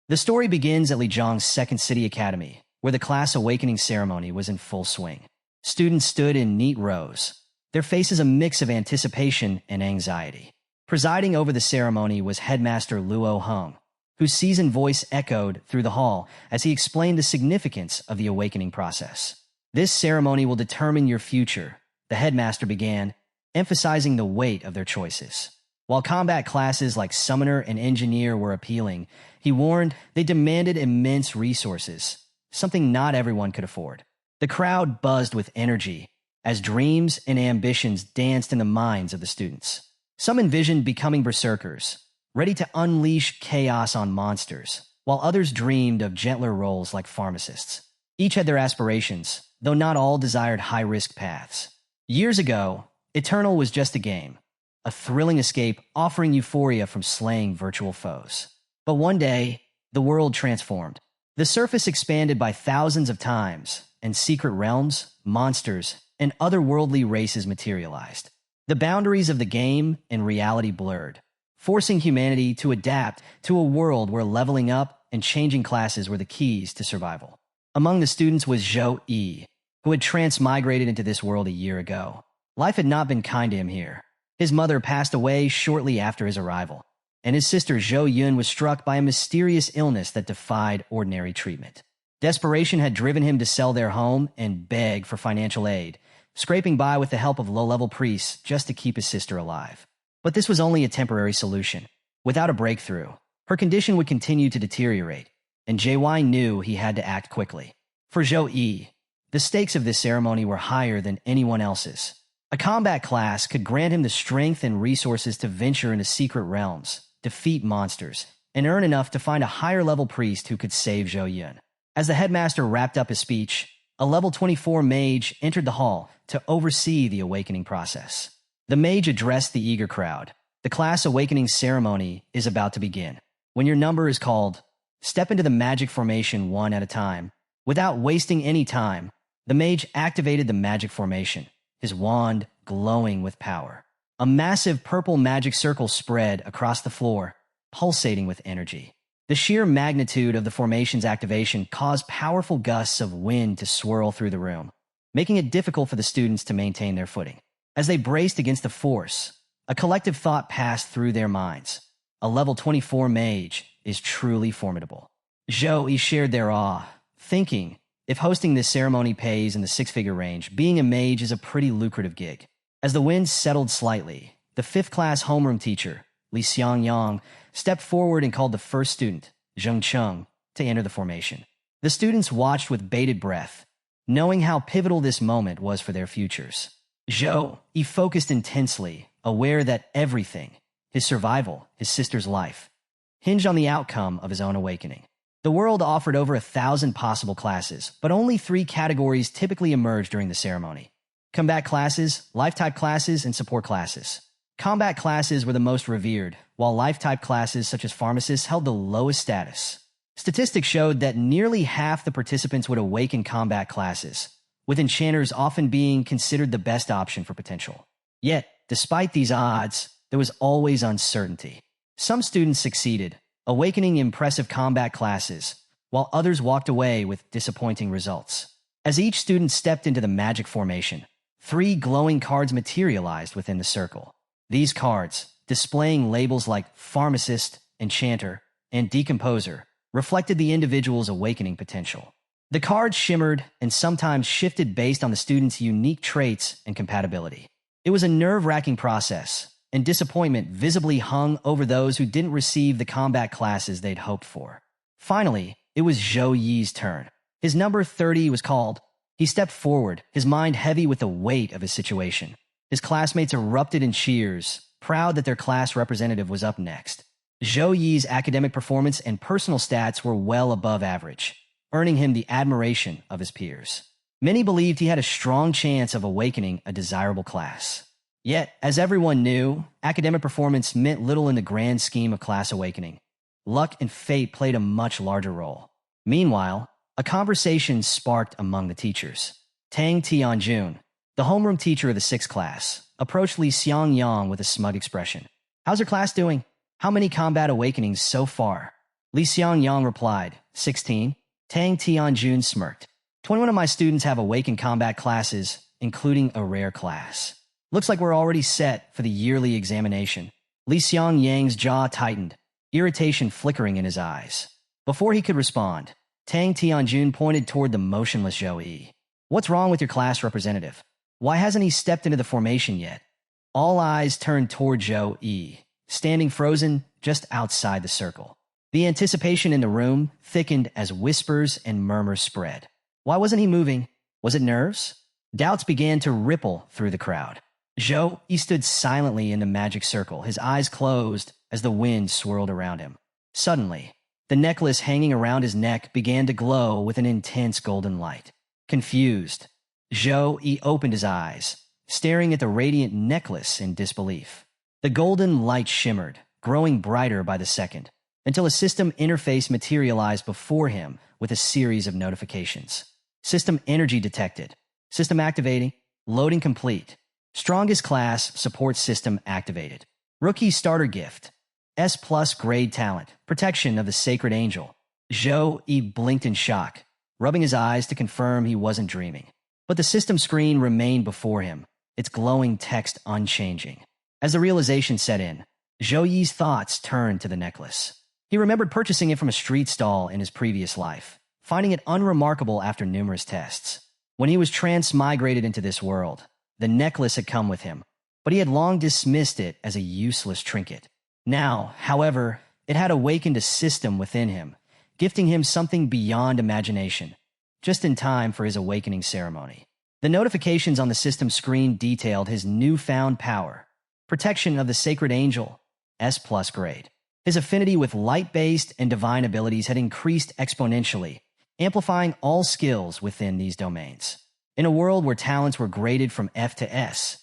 The story begins at Li Zhang's Second City Academy, where the class awakening ceremony was in full swing. Students stood in neat rows, their faces a mix of anticipation and anxiety. Presiding over the ceremony was Headmaster Luo Heng, whose seasoned voice echoed through the hall as he explained the significance of the awakening process. "This ceremony will determine your future," the headmaster began, emphasizing the weight of their choices. While combat classes like Summoner and Engineer were appealing, he warned they demanded immense resources, something not everyone could afford. The crowd buzzed with energy as dreams and ambitions danced in the minds of the students. Some envisioned becoming berserkers, ready to unleash chaos on monsters, while others dreamed of gentler roles like pharmacists. Each had their aspirations, though not all desired high-risk paths. Years ago, Eternal was just a game, a thrilling escape offering euphoria from slaying virtual foes. But one day, the world transformed. The surface expanded by thousands of times, and secret realms, monsters, and otherworldly races materialized. The boundaries of the game and reality blurred, forcing humanity to adapt to a world where leveling up and changing classes were the keys to survival. Among the students was Zhou Yi, who had transmigrated into this world a year ago. Life had not been kind to him here. His mother passed away shortly after his arrival, and his sister Zhou Yun was struck by a mysterious illness that defied ordinary treatment. Desperation had driven him to sell their home and beg for financial aid, scraping by with the help of low-level priests just to keep his sister alive. But this was only a temporary solution. Without a breakthrough, her condition would continue to deteriorate, and JY knew he had to act quickly. For Zhou Yi, the stakes of this ceremony were higher than anyone else's. A combat class could grant him the strength and resources to venture into secret realms, defeat monsters, and earn enough to find a higher-level priest who could save Zhou Yun. As the headmaster wrapped up his speech, a level 24 mage entered the hall to oversee the awakening process. The mage addressed the eager crowd. "The class awakening ceremony is about to begin. When your number is called, step into the magic formation one at a time." Without wasting any time, the mage activated the magic formation, his wand glowing with power. A massive purple magic circle spread across the floor, pulsating with energy. The sheer magnitude of the formation's activation caused powerful gusts of wind to swirl through the room, making it difficult for the students to maintain their footing. As they braced against the force, a collective thought passed through their minds. A level 24 mage is truly formidable. Zhou Yi shared their awe, thinking, if hosting this ceremony pays in the six-figure range, being a mage is a pretty lucrative gig. As the wind settled slightly, the 5th-class homeroom teacher, Li Xiangyang, stepped forward and called the first student, Zheng Cheng, to enter the formation. The students watched with bated breath, knowing how pivotal this moment was for their futures. Zhou Yi focused intensely, aware that everything, his survival, his sister's life, hinged on the outcome of his own awakening. The world offered over 1,000 possible classes, but only 3 categories typically emerged during the ceremony: combat classes, life-type classes, and support classes. Combat classes were the most revered, while life-type classes such as pharmacists held the lowest status. Statistics showed that nearly half the participants would awaken combat classes, with enchanters often being considered the best option for potential. Yet, despite these odds, there was always uncertainty. Some students succeeded, awakening impressive combat classes, while others walked away with disappointing results. As each student stepped into the magic formation, 3 glowing cards materialized within the circle. These cards, displaying labels like Pharmacist, Enchanter, and Decomposer, reflected the individual's awakening potential. The cards shimmered and sometimes shifted based on the student's unique traits and compatibility. It was a nerve-wracking process, and disappointment visibly hung over those who didn't receive the combat classes they'd hoped for. Finally, it was Zhou Yi's turn. His number 30 was called. He stepped forward, his mind heavy with the weight of his situation. His classmates erupted in cheers, proud that their class representative was up next. Zhou Yi's academic performance and personal stats were well above average, earning him the admiration of his peers. Many believed he had a strong chance of awakening a desirable class. Yet, as everyone knew, academic performance meant little in the grand scheme of class awakening. Luck and fate played a much larger role. Meanwhile, a conversation sparked among the teachers. Tang Tianjun, the homeroom teacher of the 6th class, approached Li Xiangyang with a smug expression. "How's your class doing? How many combat awakenings so far?" Li Xiangyang replied, 16. Tang Tianjun smirked. 21 of my students have awakened combat classes, including a rare class. Looks like we're already set for the yearly examination. Li Xiangyang's jaw tightened, irritation flickering in his eyes. Before he could respond, Tang Tianjun pointed toward the motionless Zhou Yi. What's wrong with your class representative? Why hasn't he stepped into the formation yet? All eyes turned toward Zhou Yi, standing frozen just outside the circle. The anticipation in the room thickened as whispers and murmurs spread. Why wasn't he moving? Was it nerves? Doubts began to ripple through the crowd. Zhou Yi stood silently in the magic circle, his eyes closed as the wind swirled around him. Suddenly, the necklace hanging around his neck began to glow with an intense golden light. Confused, Zhou Yi opened his eyes, staring at the radiant necklace in disbelief. The golden light shimmered, growing brighter by the second, until a system interface materialized before him with a series of notifications. System energy detected. System activating. Loading complete. Strongest class support system activated. Rookie starter gift. S+ grade talent. Protection of the sacred angel. Zhou Yi blinked in shock, rubbing his eyes to confirm he wasn't dreaming. But the system screen remained before him, its glowing text unchanging. As the realization set in, Zhou Yi's thoughts turned to the necklace. He remembered purchasing it from a street stall in his previous life, finding it unremarkable after numerous tests. When he was transmigrated into this world, the necklace had come with him, but he had long dismissed it as a useless trinket. Now, however, it had awakened a system within him, gifting him something beyond imagination, just in time for his awakening ceremony. The notifications on the system screen detailed his newfound power. Protection of the sacred angel, S+ grade. His affinity with light-based and divine abilities had increased exponentially, amplifying all skills within these domains. In a world where talents were graded from F to S,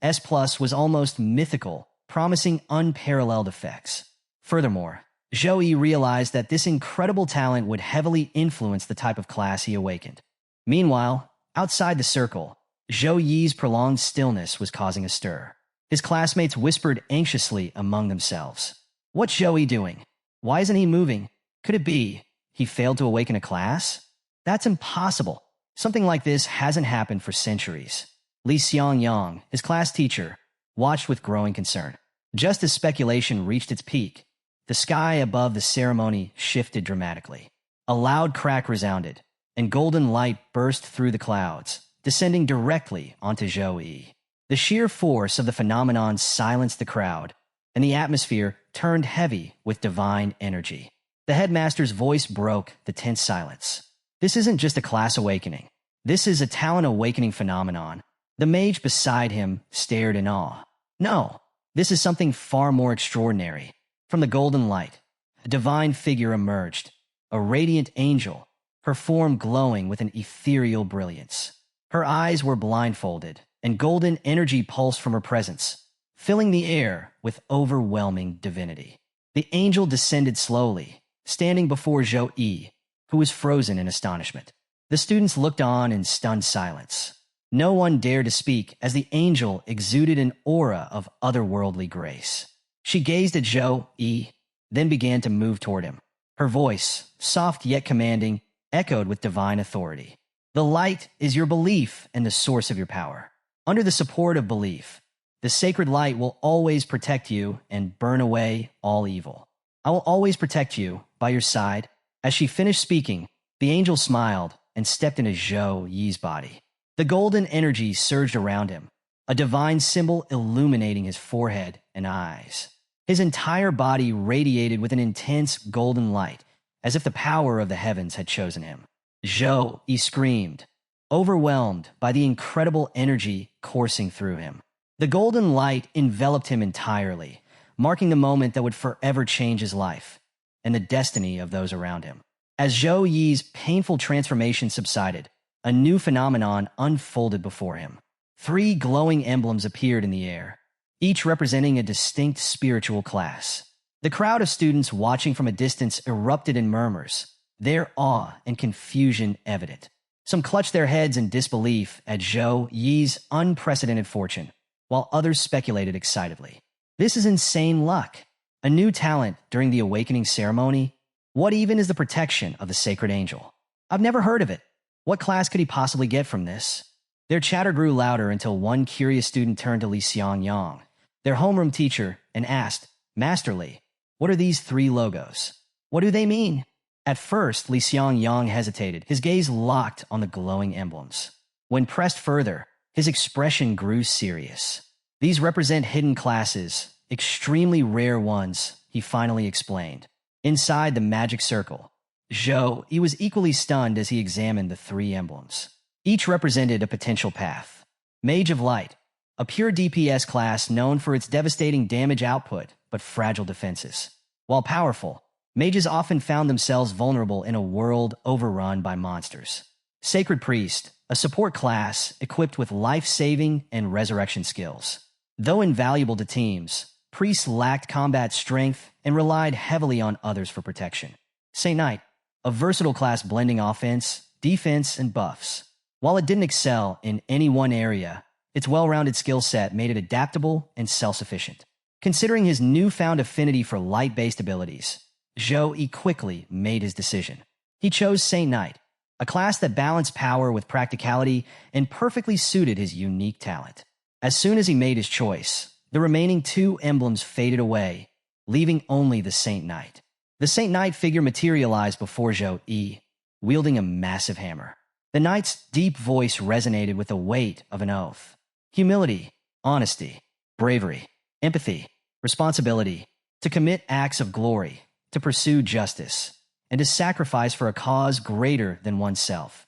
S+ was almost mythical, promising unparalleled effects. Furthermore, Zhou Yi realized that this incredible talent would heavily influence the type of class he awakened. Meanwhile, outside the circle, Zhou Yi's prolonged stillness was causing a stir. His classmates whispered anxiously among themselves. What's Zhou Yi doing? Why isn't he moving? Could it be he failed to awaken a class? That's impossible. Something like this hasn't happened for centuries. Li Xiangyang, his class teacher, watched with growing concern. Just as speculation reached its peak, the sky above the ceremony shifted dramatically. A loud crack resounded, and golden light burst through the clouds, descending directly onto Zhou Yi. The sheer force of the phenomenon silenced the crowd, and the atmosphere turned heavy with divine energy. The headmaster's voice broke the tense silence. This isn't just a class awakening. This is a talent awakening phenomenon. The mage beside him stared in awe. No, this is something far more extraordinary. From the golden light, a divine figure emerged, a radiant angel, her form glowing with an ethereal brilliance. Her eyes were blindfolded, and golden energy pulsed from her presence, filling the air with overwhelming divinity. The angel descended slowly, standing before Zhou Yi, who was frozen in astonishment. The students looked on in stunned silence. No one dared to speak as the angel exuded an aura of otherworldly grace. She gazed at Zhou Yi, then began to move toward him. Her voice, soft yet commanding, echoed with divine authority. The light is your belief and the source of your power. Under the support of belief, the sacred light will always protect you and burn away all evil. I will always protect you by your side. As she finished speaking, the angel smiled and stepped into Zhou Yi's body. The golden energy surged around him, a divine symbol illuminating his forehead and eyes. His entire body radiated with an intense golden light, as if the power of the heavens had chosen him. Zhou Yi screamed, overwhelmed by the incredible energy coursing through him. The golden light enveloped him entirely, marking the moment that would forever change his life and the destiny of those around him. As Zhou Yi's painful transformation subsided, a new phenomenon unfolded before him. 3 glowing emblems appeared in the air, each representing a distinct spiritual class. The crowd of students watching from a distance erupted in murmurs, their awe and confusion evident. Some clutched their heads in disbelief at Zhou Yi's unprecedented fortune, while others speculated excitedly. This is insane luck. A new talent during the awakening ceremony? What even is the protection of the sacred angel? I've never heard of it. What class could he possibly get from this? Their chatter grew louder until one curious student turned to Li Xiangyang, their homeroom teacher, and asked, Master Li, what are these three logos? What do they mean? At first, Li Xiangyang hesitated, his gaze locked on the glowing emblems. When pressed further, his expression grew serious. These represent hidden classes, extremely rare ones, he finally explained. Inside the magic circle, Zhou, he was equally stunned as he examined the three emblems. Each represented a potential path. Mage of Light, a pure DPS class known for its devastating damage output but fragile defenses. While powerful, mages often found themselves vulnerable in a world overrun by monsters. Sacred Priest, a support class equipped with life-saving and resurrection skills. Though invaluable to teams, priests lacked combat strength and relied heavily on others for protection. Saint Knight, a versatile class blending offense, defense, and buffs. While it didn't excel in any one area, its well-rounded skill set made it adaptable and self-sufficient. Considering his newfound affinity for light-based abilities, Zhou quickly made his decision. He chose Saint Knight, a class that balanced power with practicality and perfectly suited his unique talent. As soon as he made his choice, the remaining two emblems faded away, leaving only the Saint Knight. The Saint Knight figure materialized before Zhou, wielding a massive hammer. The knight's deep voice resonated with the weight of an oath. Humility, honesty, bravery, empathy, responsibility, to commit acts of glory, to pursue justice, and to sacrifice for a cause greater than oneself.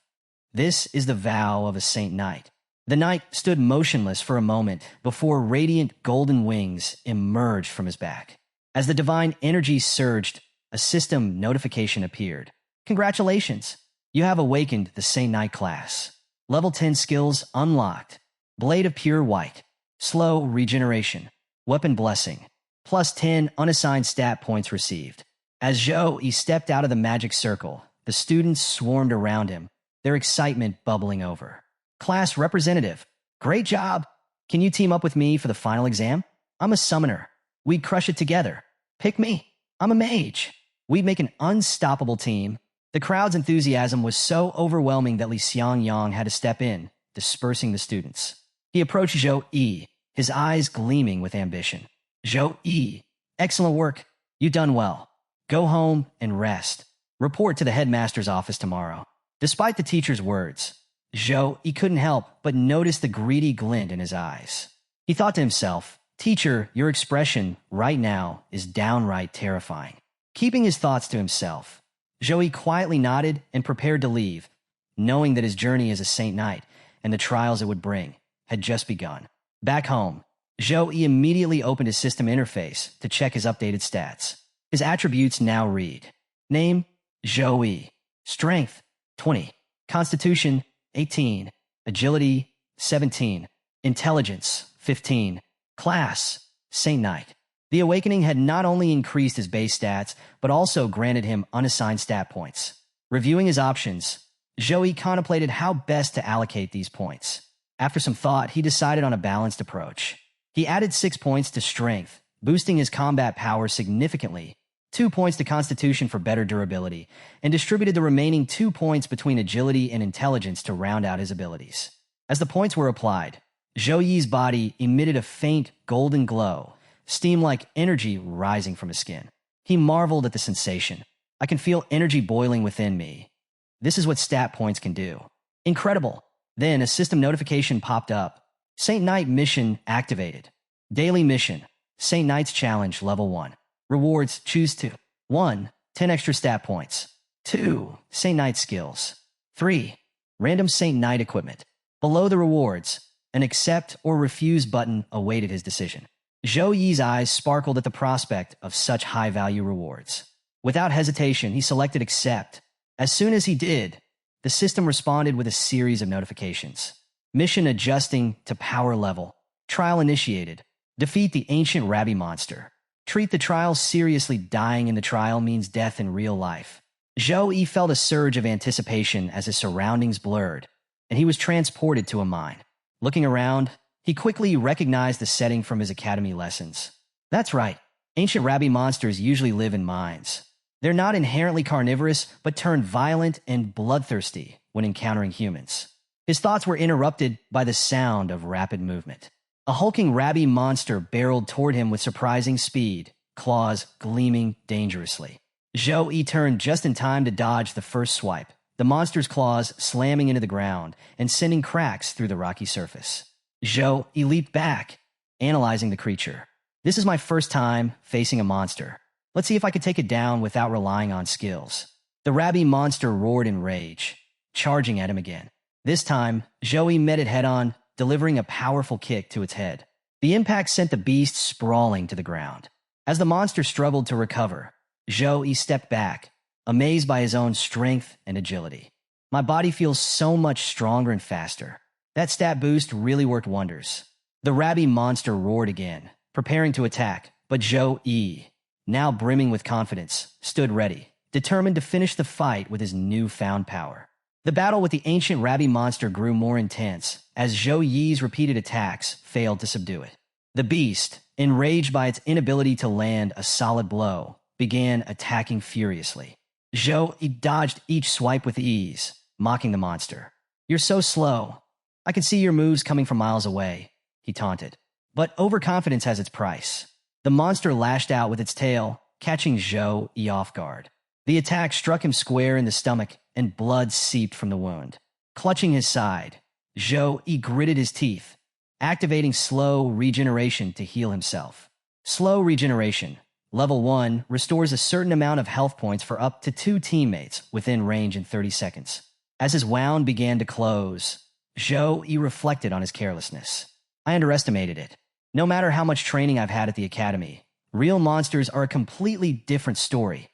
This is the vow of a Saint Knight. The knight stood motionless for a moment before radiant golden wings emerged from his back. As the divine energy surged, a system notification appeared. Congratulations! You have awakened the Saint Knight class. Level 10 skills unlocked. Blade of Pure White. Slow regeneration. Weapon Blessing. Plus 10 unassigned stat points received. As Zhou stepped out of the magic circle, the students swarmed around him, their excitement bubbling over. Class representative. Great job! Can you team up with me for the final exam? I'm a summoner. We'd crush it together. Pick me. I'm a mage. We'd make an unstoppable team. The crowd's enthusiasm was so overwhelming that Li Xiangyang had to step in, dispersing the students. He approached Zhou, his eyes gleaming with ambition. Zhou, excellent work. You've done well. Go home and rest. Report to the headmaster's office tomorrow. Despite the teacher's words, Zhou couldn't help but notice the greedy glint in his eyes. He thought to himself, Teacher, your expression right now is downright terrifying. Keeping his thoughts to himself, Zhou quietly nodded and prepared to leave, knowing that his journey as a Saint Knight and the trials it would bring had just begun. Back home, Zhou immediately opened his system interface to check his updated stats. His attributes now read: Name, Zhou. Strength, 20. Constitution, 18. Agility, 17. Intelligence, 15. Class, Saint Knight. The awakening had not only increased his base stats, but also granted him unassigned stat points. Reviewing his options, Zhou contemplated how best to allocate these points. After some thought, he decided on a balanced approach. He added 6 points to strength, boosting his combat power significantly, 2 points to constitution for better durability, and distributed the remaining 2 points between agility and intelligence to round out his abilities. As the points were applied, Zhou body emitted a faint golden glow, steam-like energy rising from his skin. He marveled at the sensation. I can feel energy boiling within me. This is what stat points can do. Incredible! Then a system notification popped up. Saint Knight mission activated. Daily mission. Saint Knight's Challenge Level 1. Rewards, choose 2. 1. 10 extra stat points. 2. Saint Knight skills. 3. Random Saint Knight equipment. Below the rewards, an accept or refuse button awaited his decision. Zhou eyes sparkled at the prospect of such high-value rewards. Without hesitation, he selected accept. As soon as he did, the system responded with a series of notifications. Mission adjusting to power level. Trial initiated. Defeat the ancient Rabbi monster. Treat the trial seriously. Dying in the trial means death in real life. Zhou felt a surge of anticipation as his surroundings blurred, and he was transported to a mine. Looking around, he quickly recognized the setting from his academy lessons. That's right. Ancient Rabbi monsters usually live in mines. They're not inherently carnivorous, but turn violent and bloodthirsty when encountering humans. His thoughts were interrupted by the sound of rapid movement. A hulking rabby monster barreled toward him with surprising speed, claws gleaming dangerously. Zhou Yi turned just in time to dodge the first swipe, the monster's claws slamming into the ground and sending cracks through the rocky surface. Zhou Yi leaped back, analyzing the creature. This is my first time facing a monster. Let's see if I could take it down without relying on skills. The rabby monster roared in rage, charging at him again. This time, Zhou Yi met it head-on, delivering a powerful kick to its head. The impact sent the beast sprawling to the ground. As the monster struggled to recover, Zhou Yi stepped back, amazed by his own strength and agility. My body feels so much stronger and faster. That stat boost really worked wonders. The rabby monster roared again, preparing to attack, but Zhou Yi, now brimming with confidence, stood ready, determined to finish the fight with his newfound power. The battle with the ancient rabby monster grew more intense as Zhou Yi's repeated attacks failed to subdue it. The beast, enraged by its inability to land a solid blow, began attacking furiously. Zhou Yi dodged each swipe with ease, mocking the monster. "You're so slow. I can see your moves coming from miles away," he taunted. But overconfidence has its price. The monster lashed out with its tail, catching Zhou Yi off guard. The attack struck him square in the stomach, and blood seeped from the wound. Clutching his side, Zhou Yi gritted his teeth, activating slow regeneration to heal himself. Slow regeneration, level 1, restores a certain amount of health points for up to 2 teammates within range in 30 seconds. As his wound began to close, Zhou Yi reflected on his carelessness. I underestimated it. No matter how much training I've had at the academy, real monsters are a completely different story.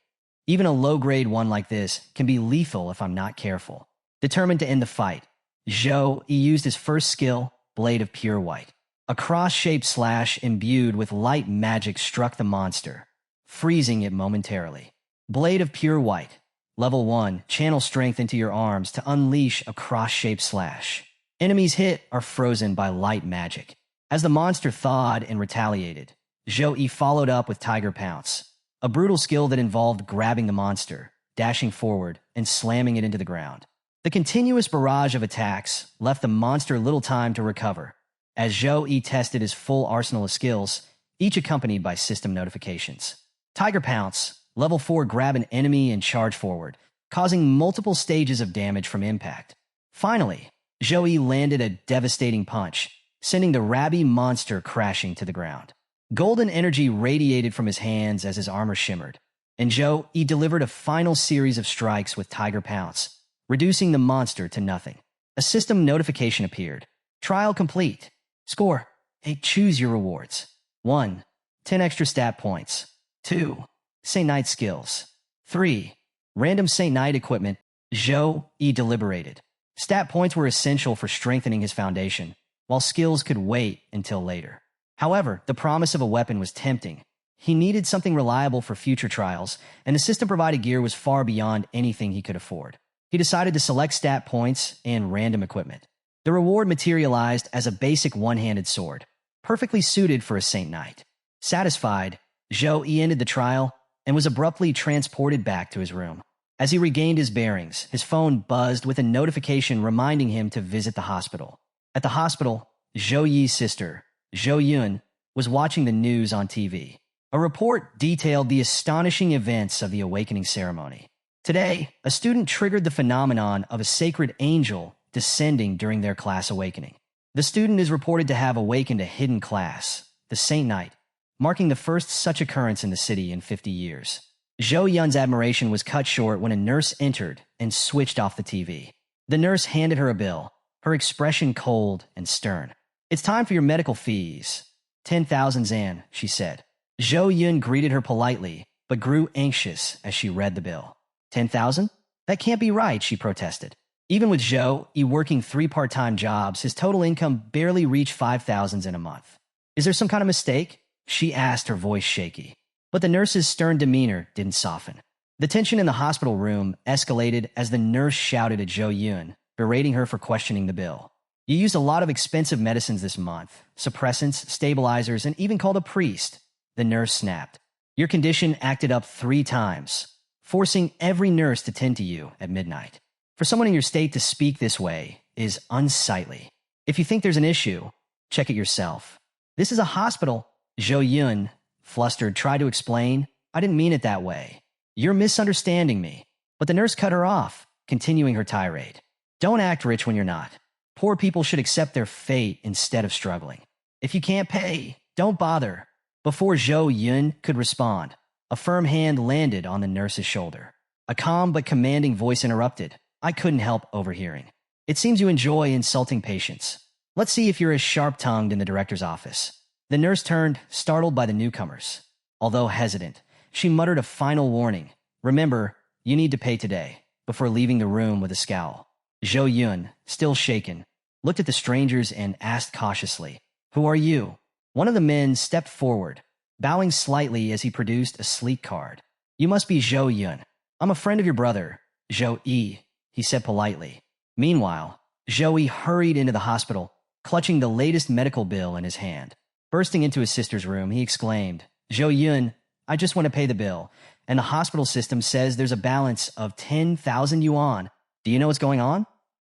Even a low-grade one like this can be lethal if I'm not careful. Determined to end the fight, Zhou Yi used his first skill, Blade of Pure White. A cross-shaped slash imbued with light magic struck the monster, freezing it momentarily. Blade of Pure White. Level 1, channel strength into your arms to unleash a cross-shaped slash. Enemies hit are frozen by light magic. As the monster thawed and retaliated, Zhou Yi followed up with Tiger Pounce, a brutal skill that involved grabbing the monster, dashing forward, and slamming it into the ground. The continuous barrage of attacks left the monster little time to recover, as Zhou Yi tested his full arsenal of skills, each accompanied by system notifications. Tiger Pounce, level 4, grab an enemy and charge forward, causing multiple stages of damage from impact. Finally, Zhou Yi landed a devastating punch, sending the rabby monster crashing to the ground. Golden energy radiated from his hands as his armor shimmered, and Zhou Yi delivered a final series of strikes with Tiger Pounce, reducing the monster to nothing. A system notification appeared. Trial complete. Score. Choose your rewards. 1. 10 extra stat points. 2. Saint Knight skills. 3. Random Saint Knight equipment. Zhou Yi deliberated. Stat points were essential for strengthening his foundation, while skills could wait until later. However, the promise of a weapon was tempting. He needed something reliable for future trials, and the system-provided gear was far beyond anything he could afford. He decided to select stat points and random equipment. The reward materialized as a basic one-handed sword, perfectly suited for a Saint Knight. Satisfied, Zhou Yi ended the trial and was abruptly transported back to his room. As he regained his bearings, his phone buzzed with a notification reminding him to visit the hospital. At the hospital, Zhou Yi's sister, Zhou Yun, was watching the news on TV. A report detailed the astonishing events of the awakening ceremony. Today, a student triggered the phenomenon of a sacred angel descending during their class awakening. The student is reported to have awakened a hidden class, the Saint Knight, marking the first such occurrence in the city in 50 years. Zhou Yun's admiration was cut short when a nurse entered and switched off the TV. The nurse handed her a bill, her expression cold and stern. "It's time for your medical fees. 10,000 zan," she said. Zhou Yun greeted her politely, but grew anxious as she read the bill. 10,000? That can't be right, she protested. Even with Zhou Yi working 3 part-time jobs, his total income barely reached 5,000 in a month. "Is there some kind of mistake?" she asked, her voice shaky. But the nurse's stern demeanor didn't soften. The tension in the hospital room escalated as the nurse shouted at Zhou Yun, berating her for questioning the bill. "You used a lot of expensive medicines this month, suppressants, stabilizers, and even called a priest," the nurse snapped. "Your condition acted up 3 times. forcing every nurse to tend to you at midnight. For someone in your state to speak this way is unsightly. If you think there's an issue, check it yourself. This is a hospital. Zhou Yun, flustered, tried to explain. I didn't mean it that way. You're misunderstanding me. But the nurse cut her off, continuing her tirade. Don't act rich when you're not. Poor people should accept their fate instead of struggling. If you can't pay, don't bother. Before Zhou Yun could respond, a firm hand landed on the nurse's shoulder. A calm but commanding voice interrupted. I couldn't help overhearing. It seems you enjoy insulting patients. Let's see if you're as sharp-tongued in the director's office. The nurse turned, startled by the newcomers. Although hesitant, she muttered a final warning. Remember, you need to pay today, before leaving the room with a scowl. Zhou Yun, still shaken, looked at the strangers and asked cautiously, Who are you? One of the men stepped forward, bowing slightly as he produced a sleek card. You must be Zhou Yun. I'm a friend of your brother, Zhou Yi, he said politely. Meanwhile, Zhou Yi hurried into the hospital, clutching the latest medical bill in his hand. Bursting into his sister's room, he exclaimed, Zhou Yun, I just want to pay the bill, and the hospital system says there's a balance of 10,000 yuan. Do you know what's going on?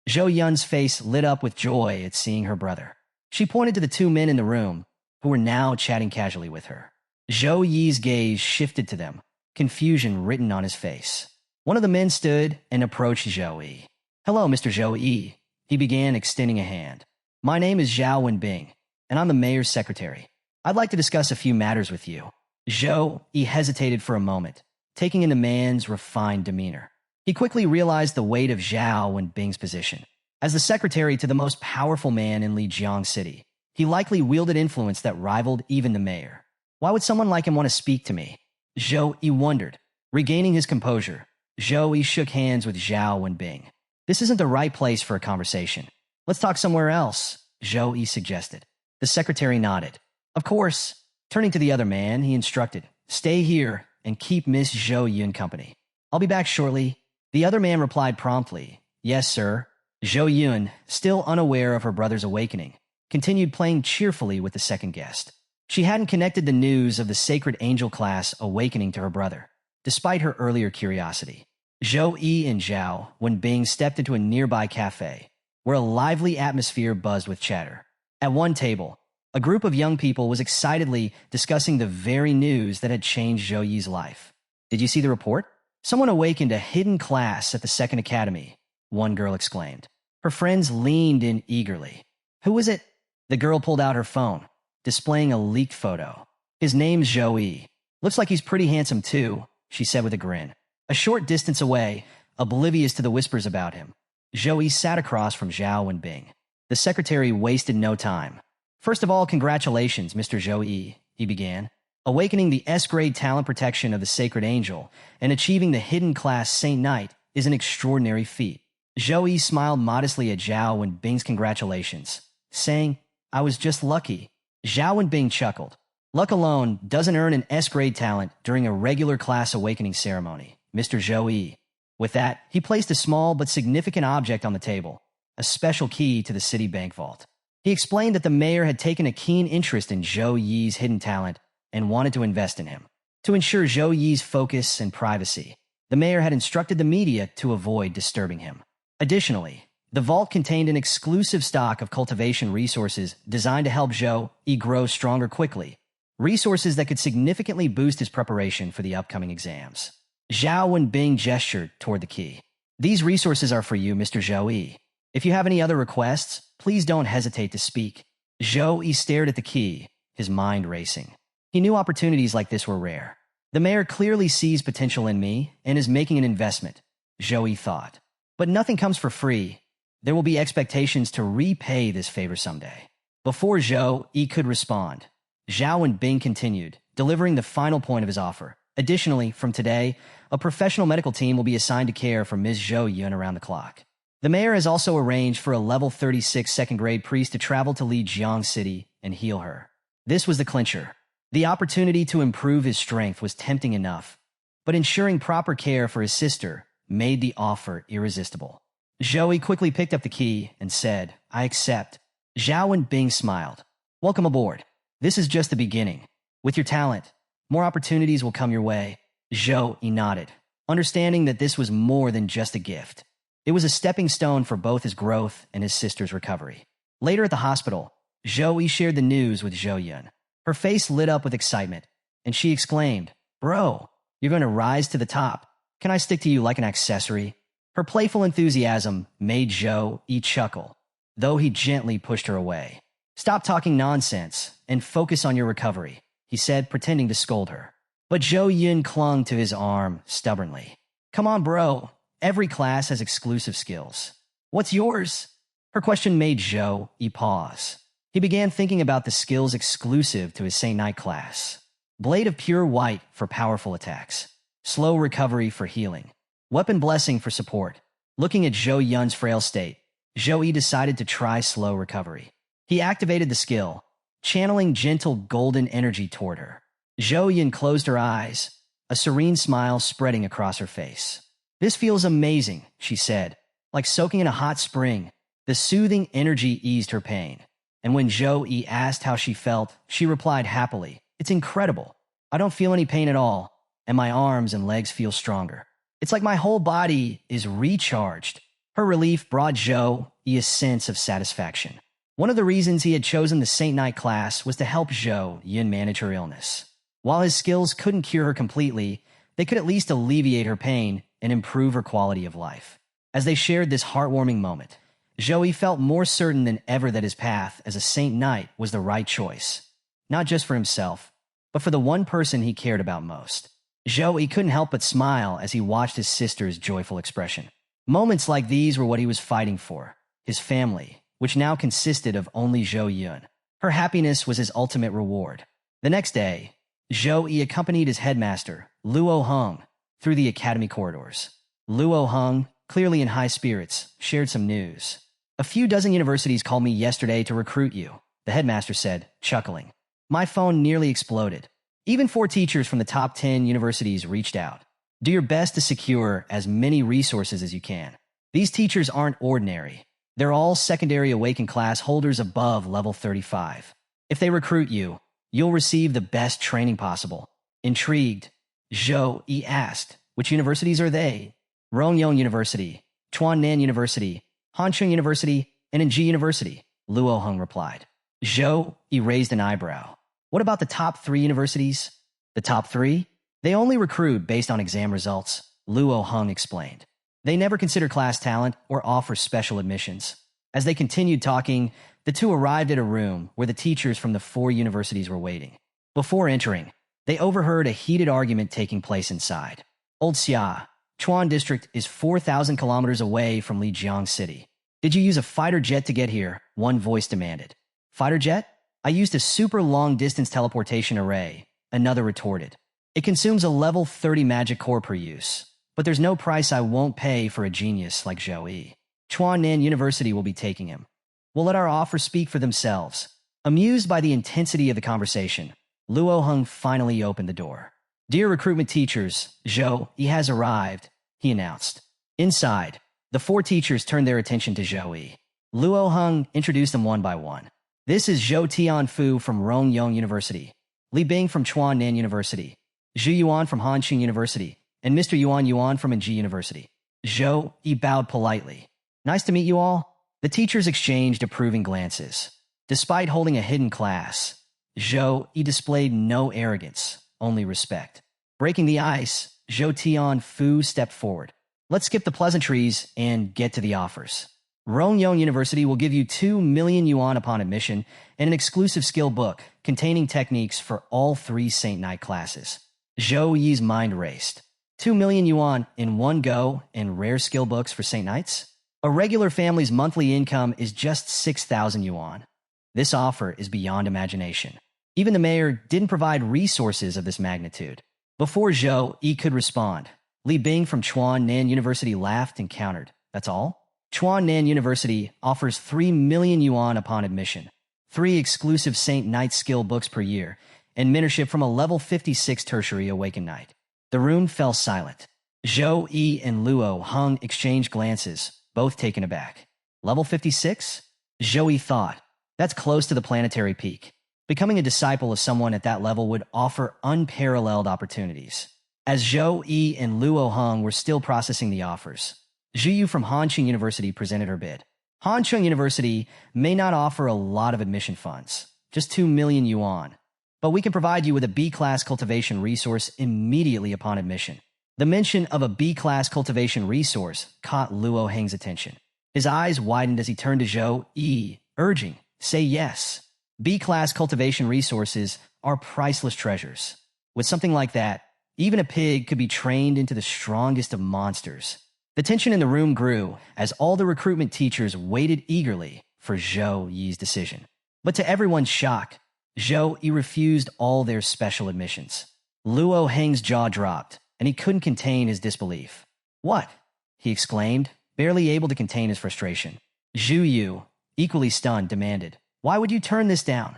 Zhou Yun's face lit up with joy at seeing her brother. She pointed to the two men in the room, who were now chatting casually with her. Zhou Yi's gaze shifted to them, confusion written on his face. One of the men stood and approached Zhou Yi. Hello, Mr. Zhou Yi, he began, extending a hand. My name is Zhao Wenbing, and I'm the mayor's secretary. I'd like to discuss a few matters with you. Zhou Yi hesitated for a moment, taking in the man's refined demeanor. He quickly realized the weight of Zhao Wenbing's position. As the secretary to the most powerful man in Lijiang City, he likely wielded influence that rivaled even the mayor. Why would someone like him want to speak to me? Zhou Yi wondered. Regaining his composure, Zhou Yi shook hands with Zhao Wenbing. This isn't the right place for a conversation. Let's talk somewhere else, Zhou Yi suggested. The secretary nodded. Of course. Turning to the other man, he instructed, Stay here and keep Miss Zhou Yun company. I'll be back shortly. The other man replied promptly, Yes, sir. Zhou Yun, still unaware of her brother's awakening, continued playing cheerfully with the second guest. She hadn't connected the news of the sacred angel class awakening to her brother, despite her earlier curiosity. Zhou Yi and Zhao Wenbing stepped into a nearby cafe, where a lively atmosphere buzzed with chatter. At one table, a group of young people was excitedly discussing the very news that had changed Zhou Yi's life. Did you see the report? Someone awakened a hidden class at the Second Academy, one girl exclaimed. Her friends leaned in eagerly. Who was it? The girl pulled out her phone, displaying a leaked photo. His name's Zhou Yi. Looks like he's pretty handsome too, she said with a grin. A short distance away, oblivious to the whispers about him, Zhou Yi sat across from Zhao Wenbing. The secretary wasted no time. First of all, congratulations, Mr. Zhou Yi, he began. Awakening the S-grade talent protection of the Sacred Angel and achieving the hidden class Saint Knight is an extraordinary feat. Zhou Yi smiled modestly at Zhao Wenbing's congratulations, saying, I was just lucky. Zhao Wenbing chuckled. Luck alone doesn't earn an S-grade talent during a regular class awakening ceremony, Mr. Zhou Yi. With that, he placed a small but significant object on the table, a special key to the city bank vault. He explained that the mayor had taken a keen interest in Zhou Yi's hidden talent and wanted to invest in him. To ensure Zhou Yi's focus and privacy, the mayor had instructed the media to avoid disturbing him. Additionally, the vault contained an exclusive stock of cultivation resources designed to help Zhou Yi grow stronger quickly, resources that could significantly boost his preparation for the upcoming exams. Zhao Wenbing gestured toward the key. These resources are for you, Mr. Zhou Yi. If you have any other requests, please don't hesitate to speak. Zhou Yi stared at the key, his mind racing. He knew opportunities like this were rare. The mayor clearly sees potential in me and is making an investment, Zhou Yi thought. But nothing comes for free. There will be expectations to repay this favor someday. Before Zhou Yi could respond, Zhao Wenbing continued, delivering the final point of his offer. Additionally, from today, a professional medical team will be assigned to care for Ms. Zhou Yun around the clock. The mayor has also arranged for a level 36 second-grade priest to travel to Lijiang City and heal her. This was the clincher. The opportunity to improve his strength was tempting enough, but ensuring proper care for his sister made the offer irresistible. Zhou Yi quickly picked up the key and said, I accept. Zhao Wenbing smiled. Welcome aboard. This is just the beginning. With your talent, more opportunities will come your way. Zhou Yi nodded. understanding that this was more than just a gift. It was a stepping stone for both his growth and his sister's recovery. Later at the hospital, Zhou Yi shared the news with Zhou Yun. Her face lit up with excitement, and she exclaimed, "Bro, you're going to rise to the top. Can I stick to you like an accessory?" Her playful enthusiasm made Zhou Yi chuckle, though he gently pushed her away. "Stop talking nonsense and focus on your recovery," he said, pretending to scold her. But Zhou Yun clung to his arm stubbornly. "Come on, bro. Every class has exclusive skills. What's yours?" Her question made Zhou Yi pause. He began thinking about the skills exclusive to his Saint Knight class. Blade of Pure White for powerful attacks. Slow Recovery for healing. Weapon Blessing for support. Looking at Zhou Yun's frail state, Zhou Yi decided to try Slow Recovery. He activated the skill, channeling gentle golden energy toward her. Zhou Yun closed her eyes, a serene smile spreading across her face. "This feels amazing," she said. Like soaking in a hot spring, the soothing energy eased her pain. And when Zhou Yi asked how she felt, she replied happily, "It's incredible. I don't feel any pain at all, and my arms and legs feel stronger. It's like my whole body is recharged." Her relief brought Zhou Yi a sense of satisfaction. One of the reasons he had chosen the Saint Knight class was to help Zhou Yun manage her illness. While his skills couldn't cure her completely, they could at least alleviate her pain and improve her quality of life. As they shared this heartwarming moment, Zhou Yi felt more certain than ever that his path as a Saint Knight was the right choice, not just for himself, but for the one person he cared about most. Zhou Yi couldn't help but smile as he watched his sister's joyful expression. Moments like these were what he was fighting for, his family, which now consisted of only Zhou Yun. Her happiness was his ultimate reward. The next day, Zhou Yi accompanied his headmaster, Luo Heng, through the academy corridors. Luo Heng, clearly in high spirits, shared some news. "A few dozen universities called me yesterday to recruit you," the headmaster said, chuckling. "My phone nearly exploded. Even 4 teachers from the top 10 universities reached out. Do your best to secure as many resources as you can. These teachers aren't ordinary. They're all secondary awakened class holders above level 35. If they recruit you, you'll receive the best training possible." Intrigued, Zhou Yi asked, "Which universities are they?" "Rongyong University, Chuannan University, Hancheng University, and Enji University," Luo Heng replied. Zhou Yi raised an eyebrow. "What about the top 3 universities?" "The top 3? They only recruit based on exam results," Luo Heng explained. "They never consider class talent or offer special admissions." As they continued talking, the two arrived at a room where the teachers from the 4 universities were waiting. Before entering, they overheard a heated argument taking place inside. "Old Xia, Chuan District is 4,000 kilometers away from Lijiang City. Did you use a fighter jet to get here?" one voice demanded. "Fighter jet? I used a super long-distance teleportation array," another retorted. "It consumes a level 30 magic core per use, but there's no price I won't pay for a genius like Zhou Yi. Chuannan University will be taking him. We'll let our offers speak for themselves." Amused by the intensity of the conversation, Luo Heng finally opened the door. "Dear recruitment teachers, Zhou Yi has arrived," he announced. Inside, the 4 teachers turned their attention to Zhou Yi. Luo Heng introduced them one by one. "This is Zhou Tianfu from Rongyong University, Li Bing from Chuannan University, Zhu Yuan from Hanqing University, and Mr. Yuan from Enji University." Zhou Yi bowed politely. "Nice to meet you all." The teachers exchanged approving glances. Despite holding a hidden class, Zhou Yi displayed no arrogance, only respect. Breaking the ice, Zhou Tianfu stepped forward. "Let's skip the pleasantries and get to the offers. Rongyong University will give you 2 million yuan upon admission and an exclusive skill book containing techniques for all 3 Saint Knight classes." Zhou Yi's mind raced. 2 million yuan in one go and rare skill books for Saint Knights? A regular family's monthly income is just 6,000 yuan. This offer is beyond imagination. Even the mayor didn't provide resources of this magnitude. Before Zhou Yi could respond, Li Bing from Chuannan University laughed and countered. "That's all? Chuannan University offers 3 million yuan upon admission, 3 exclusive Saint Knight skill books per year, and mentorship from a level 56 tertiary awakened knight." The room fell silent. Zhou Yi and Luo Heng exchanged glances, both taken aback. "Level 56? Zhou Yi thought. "That's close to the planetary peak. Becoming a disciple of someone at that level would offer unparalleled opportunities." as Zhou Yi and Luo Heng were still processing the offers. Zhu Yu from Hanqing University presented her bid. Hanqing University may not offer a lot of admission funds, just 2 million yuan, but we can provide you with a B-class cultivation resource immediately upon admission. The mention of a B-class cultivation resource caught Luo Heng's attention. His eyes widened as he turned to Zhou Yi, urging, "Say yes." B-class cultivation resources are priceless treasures. With something like that, even a pig could be trained into the strongest of monsters. The tension in the room grew as all the recruitment teachers waited eagerly for Zhou Yi's decision. But to everyone's shock, Zhou Yi refused all their special admissions. Luo Heng's jaw dropped, and he couldn't contain his disbelief. "What?" he exclaimed, barely able to contain his frustration. Zhu Yu, equally stunned, demanded, "Why would you turn this down?"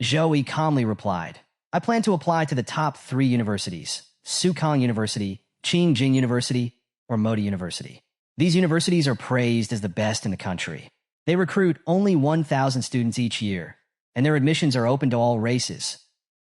Zhou Yi calmly replied, "I plan to apply to the top 3 universities, Sukong University, Qingjing University, or Modi University. These universities are praised as the best in the country. They recruit only 1,000 students each year, and their admissions are open to all races,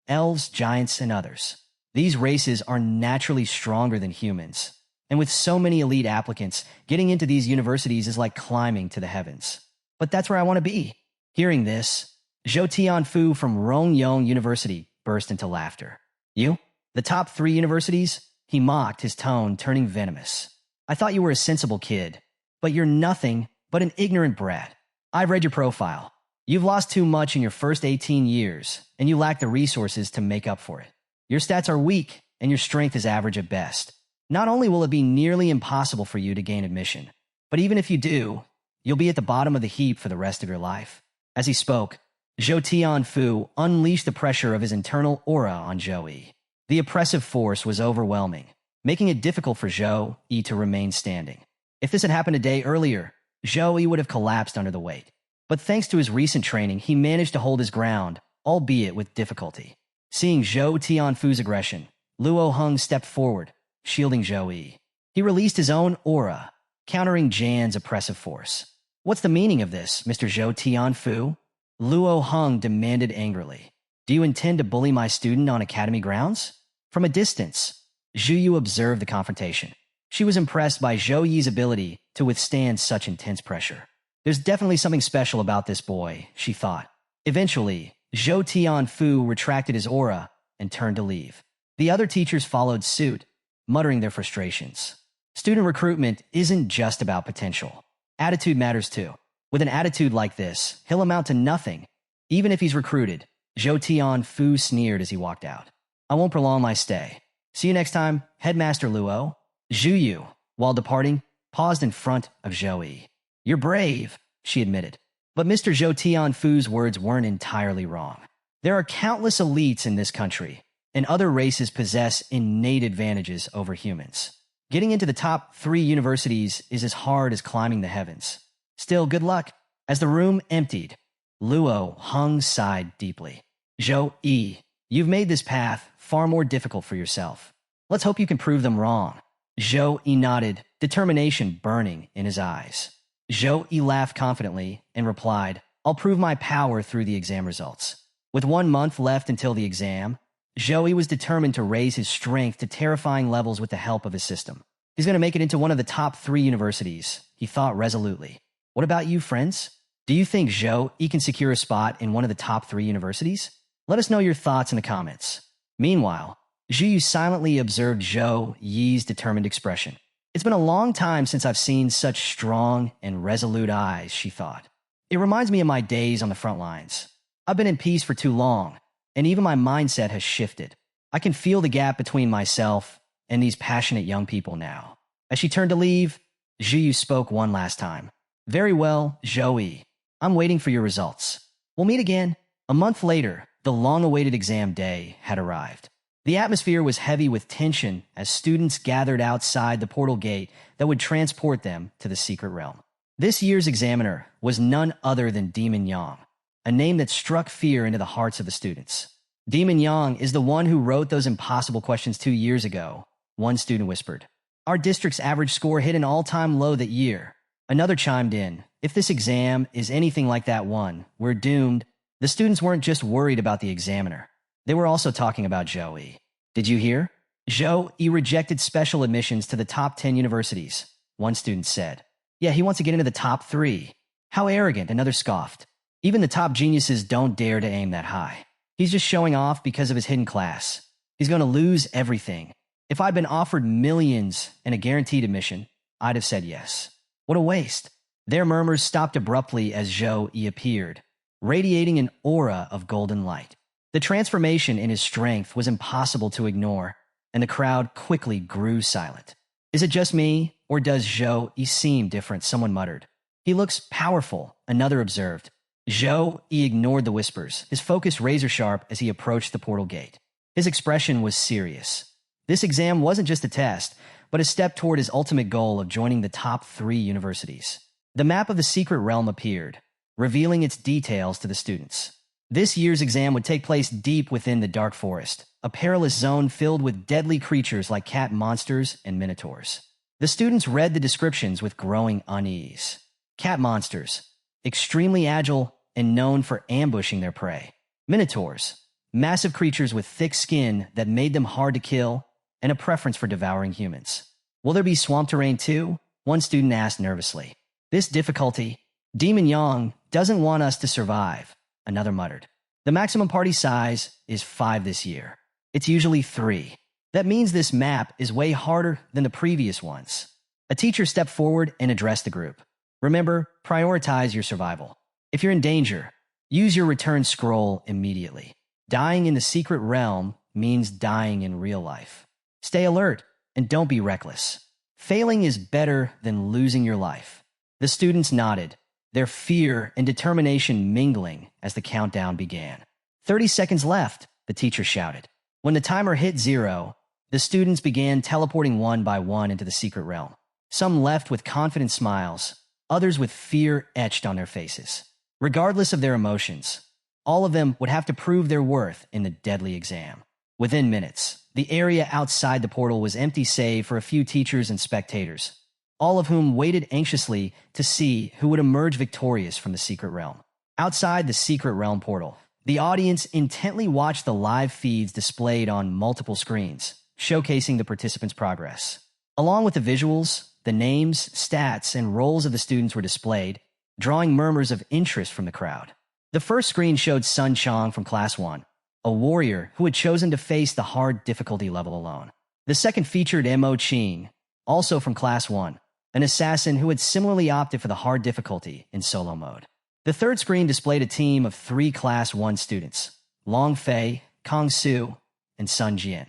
elves, giants, and others. These races are naturally stronger than humans, and with so many elite applicants, getting into these universities is like climbing to the heavens. But that's where I want to be." Hearing this, Zhou Tianfu from Rongyong University burst into laughter. "You? The top 3 universities?" He mocked, his tone turning venomous. "I thought you were a sensible kid, but you're nothing but an ignorant brat. I've read your profile. You've lost too much in your first 18 years, and you lack the resources to make up for it. Your stats are weak, and your strength is average at best. Not only will it be nearly impossible for you to gain admission, but even if you do, you'll be at the bottom of the heap for the rest of your life." As he spoke, Zhou Tianfu unleashed the pressure of his internal aura on Zhou Yi. The oppressive force was overwhelming, making it difficult for Zhou Yi to remain standing. If this had happened a day earlier, Zhou Yi would have collapsed under the weight. But thanks to his recent training, he managed to hold his ground, albeit with difficulty. Seeing Zhou Tianfu's aggression, Luo Heng stepped forward, shielding Zhou Yi. He released his own aura, countering Jan's oppressive force. "What's the meaning of this, Mr. Zhou Tianfu?" Luo Heng demanded angrily. "Do you intend to bully my student on academy grounds?" From a distance, Zhu Yu observed the confrontation. She was impressed by Zhou Yi's ability to withstand such intense pressure. There's definitely something special about this boy, she thought. Eventually, Zhou Tianfu retracted his aura and turned to leave. The other teachers followed suit, muttering their frustrations. Student recruitment isn't just about potential. Attitude matters too. With an attitude like this, he'll amount to nothing. Even if he's recruited, Zhou Tianfu sneered as he walked out. "I won't prolong my stay. See you next time, Headmaster Luo." Zhu Yu, while departing, paused in front of Zhou Yi. "You're brave," she admitted. But Mr. Zhou Tianfu's words weren't entirely wrong. There are countless elites in this country, and other races possess innate advantages over humans. Getting into the top 3 universities is as hard as climbing the heavens. Still, good luck. As the room emptied, Luo Heng sighed deeply. "Zhou Yi, you've made this path far more difficult for yourself. Let's hope you can prove them wrong." Zhou Yi nodded, determination burning in his eyes. Zhou Yi laughed confidently and replied, "I'll prove my power through the exam results." With 1 month left until the exam, Zhou Yi was determined to raise his strength to terrifying levels with the help of his system. He's going to make it into one of the top 3 universities, he thought resolutely. What about you, friends? Do you think Zhou Yi can secure a spot in one of the top 3 universities? Let us know your thoughts in the comments. Meanwhile, Zhu Yu silently observed Zhou Yi's determined expression. "It's been a long time since I've seen such strong and resolute eyes," she thought. "It reminds me of my days on the front lines. I've been in peace for too long, and even my mindset has shifted. I can feel the gap between myself and these passionate young people now." As she turned to leave, Zhu Yu spoke one last time. "Very well, Zhou Yi. I'm waiting for your results. We'll meet again." A month later, the long-awaited exam day had arrived. The atmosphere was heavy with tension as students gathered outside the portal gate that would transport them to the secret realm. This year's examiner was none other than Demon Yang, a name that struck fear into the hearts of the students. "Demon Yang is the one who wrote those impossible questions 2 years ago," one student whispered. "Our district's average score hit an all-time low that year." Another chimed in, "If this exam is anything like that one, we're doomed." The students weren't just worried about the examiner. They were also talking about Zhou Yi. "Did you hear? Zhou Yi rejected special admissions to the top 10 universities, one student said. Yeah, he wants to get into the top 3. How arrogant, another scoffed. Even the top geniuses don't dare to aim that high. He's just showing off because of his hidden class. He's going to lose everything. If I'd been offered millions and a guaranteed admission, I'd have said yes. What a waste. Their murmurs stopped abruptly as Zhou Yi appeared, radiating an aura of golden light. The transformation in his strength was impossible to ignore, and the crowd quickly grew silent. Is it just me, or does Zhou Yi seem different? Someone muttered. He looks powerful, another observed. Zhou Yi ignored the whispers, his focus razor-sharp as he approached the portal gate. His expression was serious. This exam wasn't just a test, but a step toward his ultimate goal of joining the top 3 universities. The map of the secret realm appeared, revealing its details to the students. This year's exam would take place deep within the dark forest, a perilous zone filled with deadly creatures like cat monsters and minotaurs. The students read the descriptions with growing unease. Cat monsters, extremely agile and known for ambushing their prey. Minotaurs, massive creatures with thick skin that made them hard to kill, and a preference for devouring humans. Will there be swamp terrain too? One student asked nervously. This difficulty, Demon Yang doesn't want us to survive, another muttered. The maximum party size is 5 this year. It's usually 3. That means this map is way harder than the previous ones. A teacher stepped forward and addressed the group. Remember, prioritize your survival. If you're in danger, use your return scroll immediately. Dying in the secret realm means dying in real life. Stay alert and don't be reckless. Failing is better than losing your life. The students nodded, their fear and determination mingling as the countdown began. 30 seconds left, the teacher shouted. When the timer hit 0, the students began teleporting one by one into the secret realm. Some left with confident smiles, others with fear etched on their faces. Regardless of their emotions, all of them would have to prove their worth in the deadly exam. Within minutes, the area outside the portal was empty save for a few teachers and spectators, all of whom waited anxiously to see who would emerge victorious from the secret realm. Outside the secret realm portal, the audience intently watched the live feeds displayed on multiple screens, showcasing the participants' progress. Along with the visuals, the names, stats, and roles of the students were displayed, drawing murmurs of interest from the crowd. The first screen showed Sun Chong from Class 1, a warrior who had chosen to face the hard difficulty level alone. The second featured Mo Qing, also from Class 1, an assassin who had similarly opted for the hard difficulty in solo mode. The third screen displayed a team of 3 Class 1 students, Long Fei, Kong Su, and Sun Jian,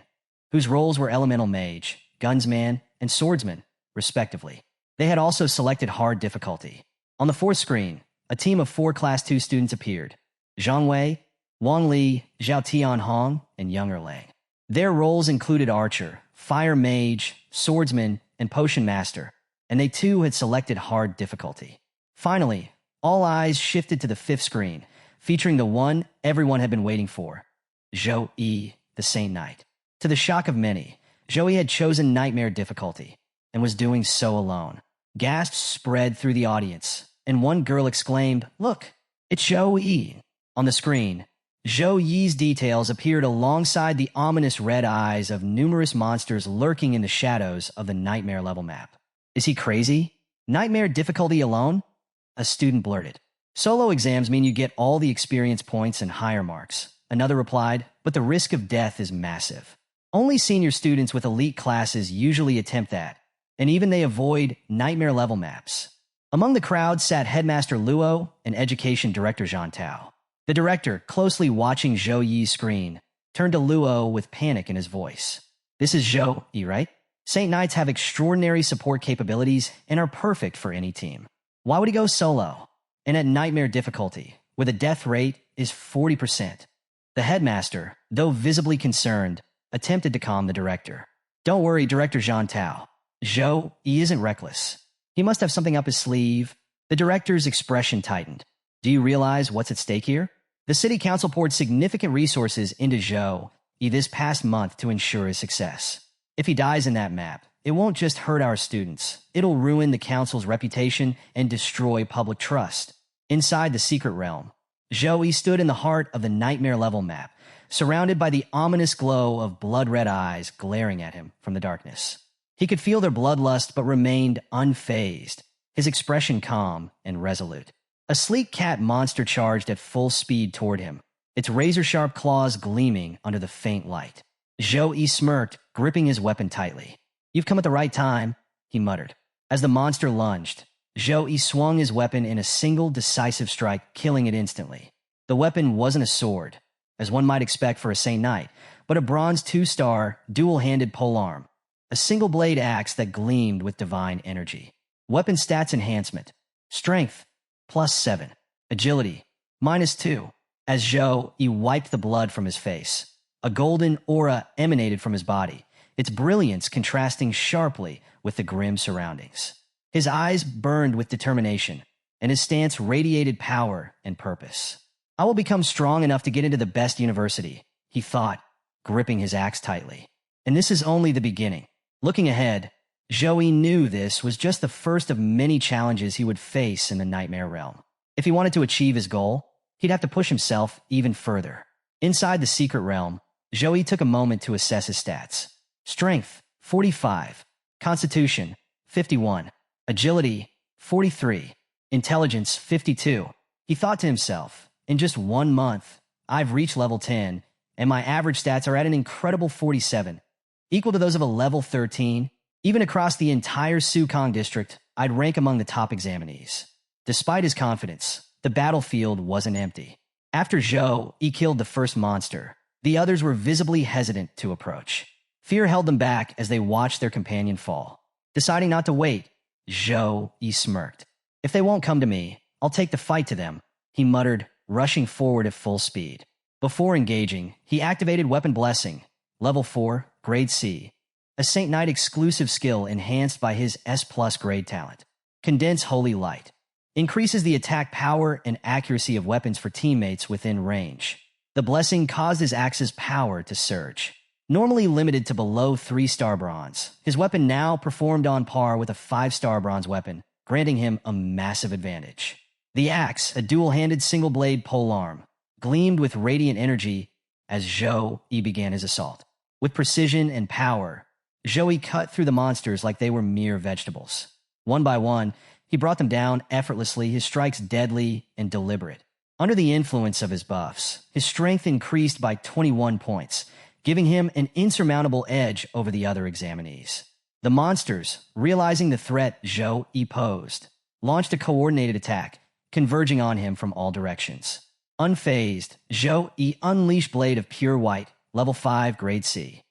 whose roles were Elemental Mage, Gunsman, and Swordsman, respectively. They had also selected hard difficulty. On the fourth screen, a team of 4 Class 2 students appeared, Zhang Wei, Wang Li, Zhao Tianhong, and Yang Erlang. Their roles included Archer, Fire Mage, Swordsman, and Potion Master, and they too had selected hard difficulty. Finally, all eyes shifted to the fifth screen, featuring the one everyone had been waiting for, Zhou Yi, the Saint Knight. To the shock of many, Zhou Yi had chosen Nightmare difficulty, and was doing so alone. Gasps spread through the audience, and one girl exclaimed, "Look, it's Zhou Yi." On the screen, Zhou Yi's details appeared alongside the ominous red eyes of numerous monsters lurking in the shadows of the Nightmare level map. Is he crazy? Nightmare difficulty alone? A student blurted. Solo exams mean you get all the experience points and higher marks. Another replied, but the risk of death is massive. Only senior students with elite classes usually attempt that, and even they avoid Nightmare level maps. Among the crowd sat Headmaster Luo and Education Director Zhang Tao. The director, closely watching Zhou Yi's screen, turned to Luo with panic in his voice. This is Zhou Yi, right? Saint Knights have extraordinary support capabilities and are perfect for any team. Why would he go solo? And at Nightmare difficulty, where the death rate is 40%. The headmaster, though visibly concerned, attempted to calm the director. Don't worry, Director Zhang Tao. Zhou Yi isn't reckless. He must have something up his sleeve. The director's expression tightened. Do you realize what's at stake here? The city council poured significant resources into Zhou Yi this past month to ensure his success. If he dies in that map, it won't just hurt our students. It'll ruin the council's reputation and destroy public trust. Inside the secret realm, Zhou Yi stood in the heart of the Nightmare level map, surrounded by the ominous glow of blood-red eyes glaring at him from the darkness. He could feel their bloodlust but remained unfazed, his expression calm and resolute. A sleek cat monster charged at full speed toward him, its razor-sharp claws gleaming under the faint light. Zhou Yi smirked, gripping his weapon tightly. "You've come at the right time," he muttered. As the monster lunged, Zhou Yi swung his weapon in a single decisive strike, killing it instantly. The weapon wasn't a sword, as one might expect for a Saint Knight, but a bronze 2-star, dual-handed polearm, a single-blade axe that gleamed with divine energy. Weapon stats enhancement: strength, +7, agility, -2. As Zhou Yi wiped the blood from his face, a golden aura emanated from his body, its brilliance contrasting sharply with the grim surroundings. His eyes burned with determination, and his stance radiated power and purpose. "I will become strong enough to get into the best university," he thought, gripping his axe tightly. And this is only the beginning. Looking ahead, Zhou Yi knew this was just the first of many challenges he would face in the Nightmare Realm. If he wanted to achieve his goal, he'd have to push himself even further. Inside the secret realm, Zhou Yi took a moment to assess his stats. Strength, 45. Constitution, 51. Agility, 43. Intelligence, 52. He thought to himself, in just 1 month, I've reached level 10, and my average stats are at an incredible 47, equal to those of a level 13. Even across the entire Sukong district, I'd rank among the top examinees. Despite his confidence, the battlefield wasn't empty. After Zhou Yi killed the first monster, the others were visibly hesitant to approach. Fear held them back as they watched their companion fall. Deciding not to wait, Zhou Yi smirked. "If they won't come to me, I'll take the fight to them," he muttered, rushing forward at full speed. Before engaging, he activated Weapon Blessing, level 4, grade C, a Saint Knight exclusive skill enhanced by his S+ grade talent. Condense Holy Light increases the attack power and accuracy of weapons for teammates within range. The blessing caused his axe's power to surge. Normally limited to below 3-star bronze, his weapon now performed on par with a 5-star bronze weapon, granting him a massive advantage. The axe, a dual-handed single-blade polearm, gleamed with radiant energy as Zhou Yi began his assault. With precision and power, Zhou Yi cut through the monsters like they were mere vegetables. One by one, he brought them down effortlessly, his strikes deadly and deliberate. Under the influence of his buffs, his strength increased by 21 points, giving him an insurmountable edge over the other examinees. The monsters, realizing the threat Zhou Yi posed, launched a coordinated attack, converging on him from all directions. Unfazed, Zhou Yi unleashed Blade of Pure White, level 5, grade C.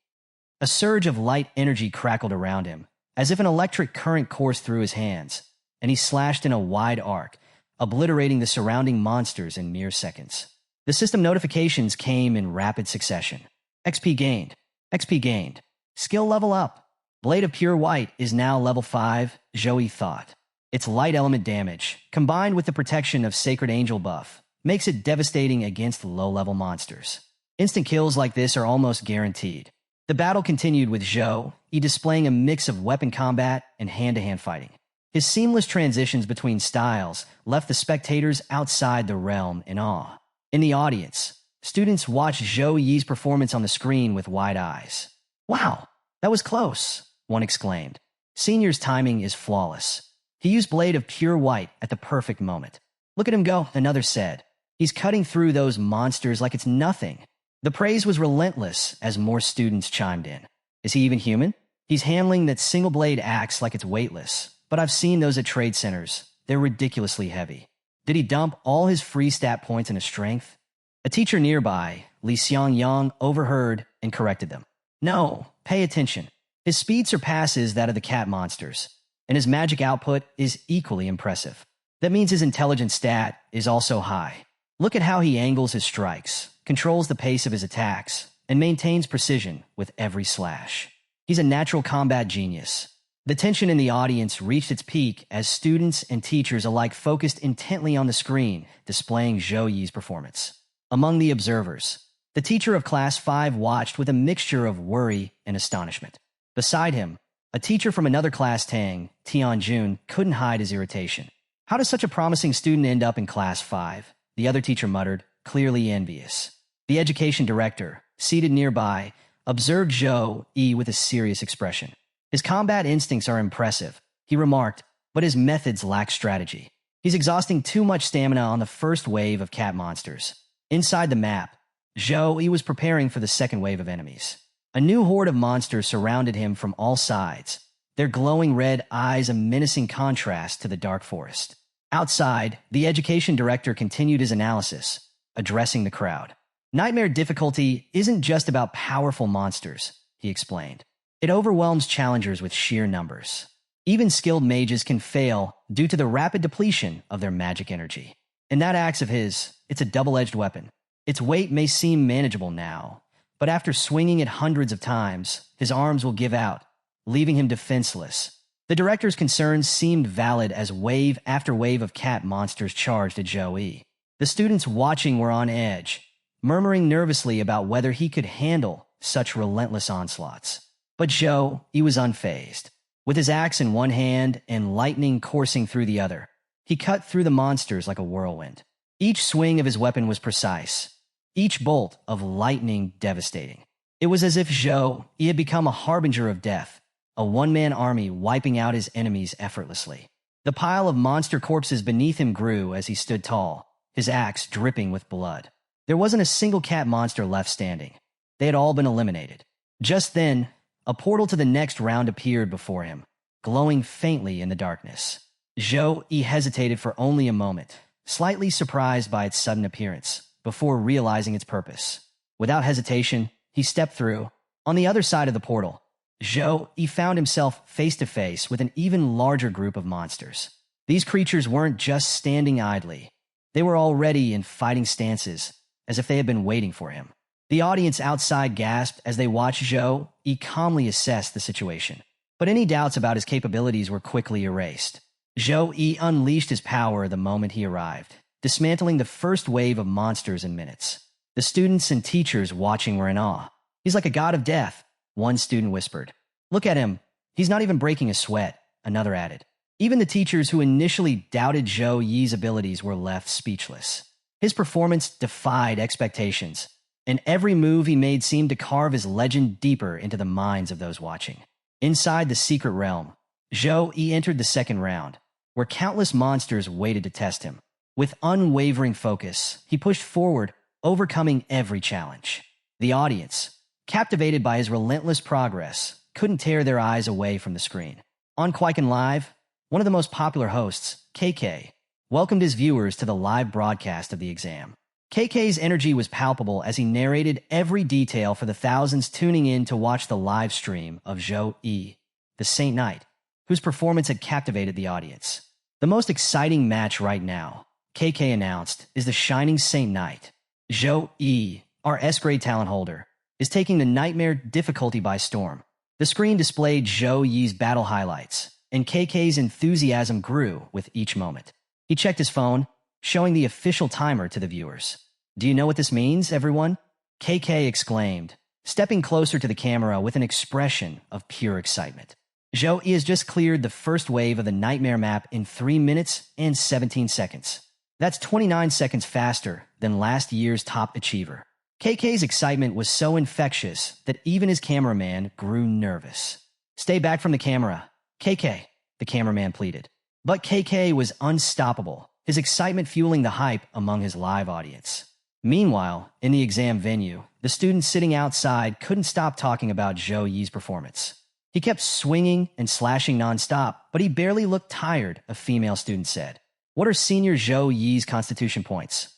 A surge of light energy crackled around him, as if an electric current coursed through his hands, and he slashed in a wide arc, obliterating the surrounding monsters in mere seconds. The system notifications came in rapid succession. XP gained. XP gained. Skill level up. Blade of Pure White is now level 5, Zhou Yi thought. Its light element damage, combined with the protection of Sacred Angel buff, makes it devastating against low-level monsters. Instant kills like this are almost guaranteed. The battle continued with Zhou Yi displaying a mix of weapon combat and hand-to-hand fighting. His seamless transitions between styles left the spectators outside the realm in awe. In the audience, students watched Zhou Yi's performance on the screen with wide eyes. "Wow, that was close," one exclaimed. "Senior's timing is flawless. He used Blade of Pure White at the perfect moment. Look at him go," another said. "He's cutting through those monsters like it's nothing." The praise was relentless as more students chimed in. "Is he even human? He's handling that single-blade axe like it's weightless. But I've seen those at trade centers. They're ridiculously heavy. Did he dump all his free stat points into strength?" A teacher nearby, Li Xiangyang, overheard and corrected them. "No, pay attention. His speed surpasses that of the cat monsters, and his magic output is equally impressive. That means his intelligence stat is also high. Look at how he angles his strikes, controls the pace of his attacks, and maintains precision with every slash. He's a natural combat genius." The tension in the audience reached its peak as students and teachers alike focused intently on the screen, displaying Zhou Yi's performance. Among the observers, the teacher of Class 5 watched with a mixture of worry and astonishment. Beside him, a teacher from another class, Tianjun, couldn't hide his irritation. "How does such a promising student end up in Class 5? The other teacher muttered, clearly envious. The education director, seated nearby, observed Zhou Yi with a serious expression. His combat instincts are impressive, he remarked, but his methods lack strategy. He's exhausting too much stamina on the first wave of cat monsters. Inside the map, Zhou Yi was preparing for the second wave of enemies. A new horde of monsters surrounded him from all sides, their glowing red eyes a menacing contrast to the dark forest. Outside, the education director continued his analysis, addressing the crowd. Nightmare difficulty isn't just about powerful monsters, he explained. It overwhelms challengers with sheer numbers. Even skilled mages can fail due to the rapid depletion of their magic energy. In that axe of his, it's a double-edged weapon. Its weight may seem manageable now, but after swinging it hundreds of times, his arms will give out, leaving him defenseless. The director's concerns seemed valid as wave after wave of cat monsters charged at Zhou Yi. The students watching were on edge, murmuring nervously about whether he could handle such relentless onslaughts. But Zhou Yi was unfazed. With his axe in one hand and lightning coursing through the other, he cut through the monsters like a whirlwind. Each swing of his weapon was precise, each bolt of lightning devastating. It was as if Zhou Yi had become a harbinger of death, a one-man army wiping out his enemies effortlessly. The pile of monster corpses beneath him grew as he stood tall, his axe dripping with blood. There wasn't a single cat monster left standing. They had all been eliminated. Just then, a portal to the next round appeared before him, glowing faintly in the darkness. Zhou Yi hesitated for only a moment, slightly surprised by its sudden appearance, before realizing its purpose. Without hesitation, he stepped through. On the other side of the portal, Zhou Yi found himself face-to-face with an even larger group of monsters. These creatures weren't just standing idly. They were already in fighting stances, as if they had been waiting for him. The audience outside gasped as they watched Zhou Yi calmly assess the situation. But any doubts about his capabilities were quickly erased. Zhou Yi unleashed his power the moment he arrived, dismantling the first wave of monsters in minutes. The students and teachers watching were in awe. "He's like a god of death," one student whispered. "Look at him. He's not even breaking a sweat," another added. Even the teachers who initially doubted Zhou Yi's abilities were left speechless. His performance defied expectations, and every move he made seemed to carve his legend deeper into the minds of those watching. Inside the secret realm, Zhou Yi entered the second round, where countless monsters waited to test him. With unwavering focus, he pushed forward, overcoming every challenge. The audience, captivated by his relentless progress, couldn't tear their eyes away from the screen. On Quiken Live, one of the most popular hosts, KK, welcomed his viewers to the live broadcast of the exam. KK's energy was palpable as he narrated every detail for the thousands tuning in to watch the live stream of Zhou Yi, the Saint Knight, whose performance had captivated the audience. "The most exciting match right now," KK announced, "is the Shining Saint Knight. Zhou Yi, our S-grade talent holder, is taking the nightmare difficulty by storm." The screen displayed Zhou Yi's battle highlights, and KK's enthusiasm grew with each moment. He checked his phone, showing the official timer to the viewers. "Do you know what this means, everyone?" KK exclaimed, stepping closer to the camera with an expression of pure excitement. "Zhou Yi has just cleared the first wave of the Nightmare map in 3 minutes and 17 seconds. That's 29 seconds faster than last year's top achiever." KK's excitement was so infectious that even his cameraman grew nervous. "Stay back from the camera, KK," the cameraman pleaded. But KK was unstoppable, his excitement fueling the hype among his live audience. Meanwhile, in the exam venue, the students sitting outside couldn't stop talking about Zhou Yi's performance. He kept swinging and slashing nonstop, but he barely looked tired, a female student said. "What are senior Zhou Yi's constitution points?"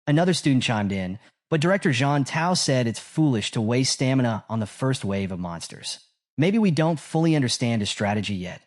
Another student chimed in, but director Zhang Tao said it's foolish to waste stamina on the first wave of monsters. "Maybe we don't fully understand his strategy yet."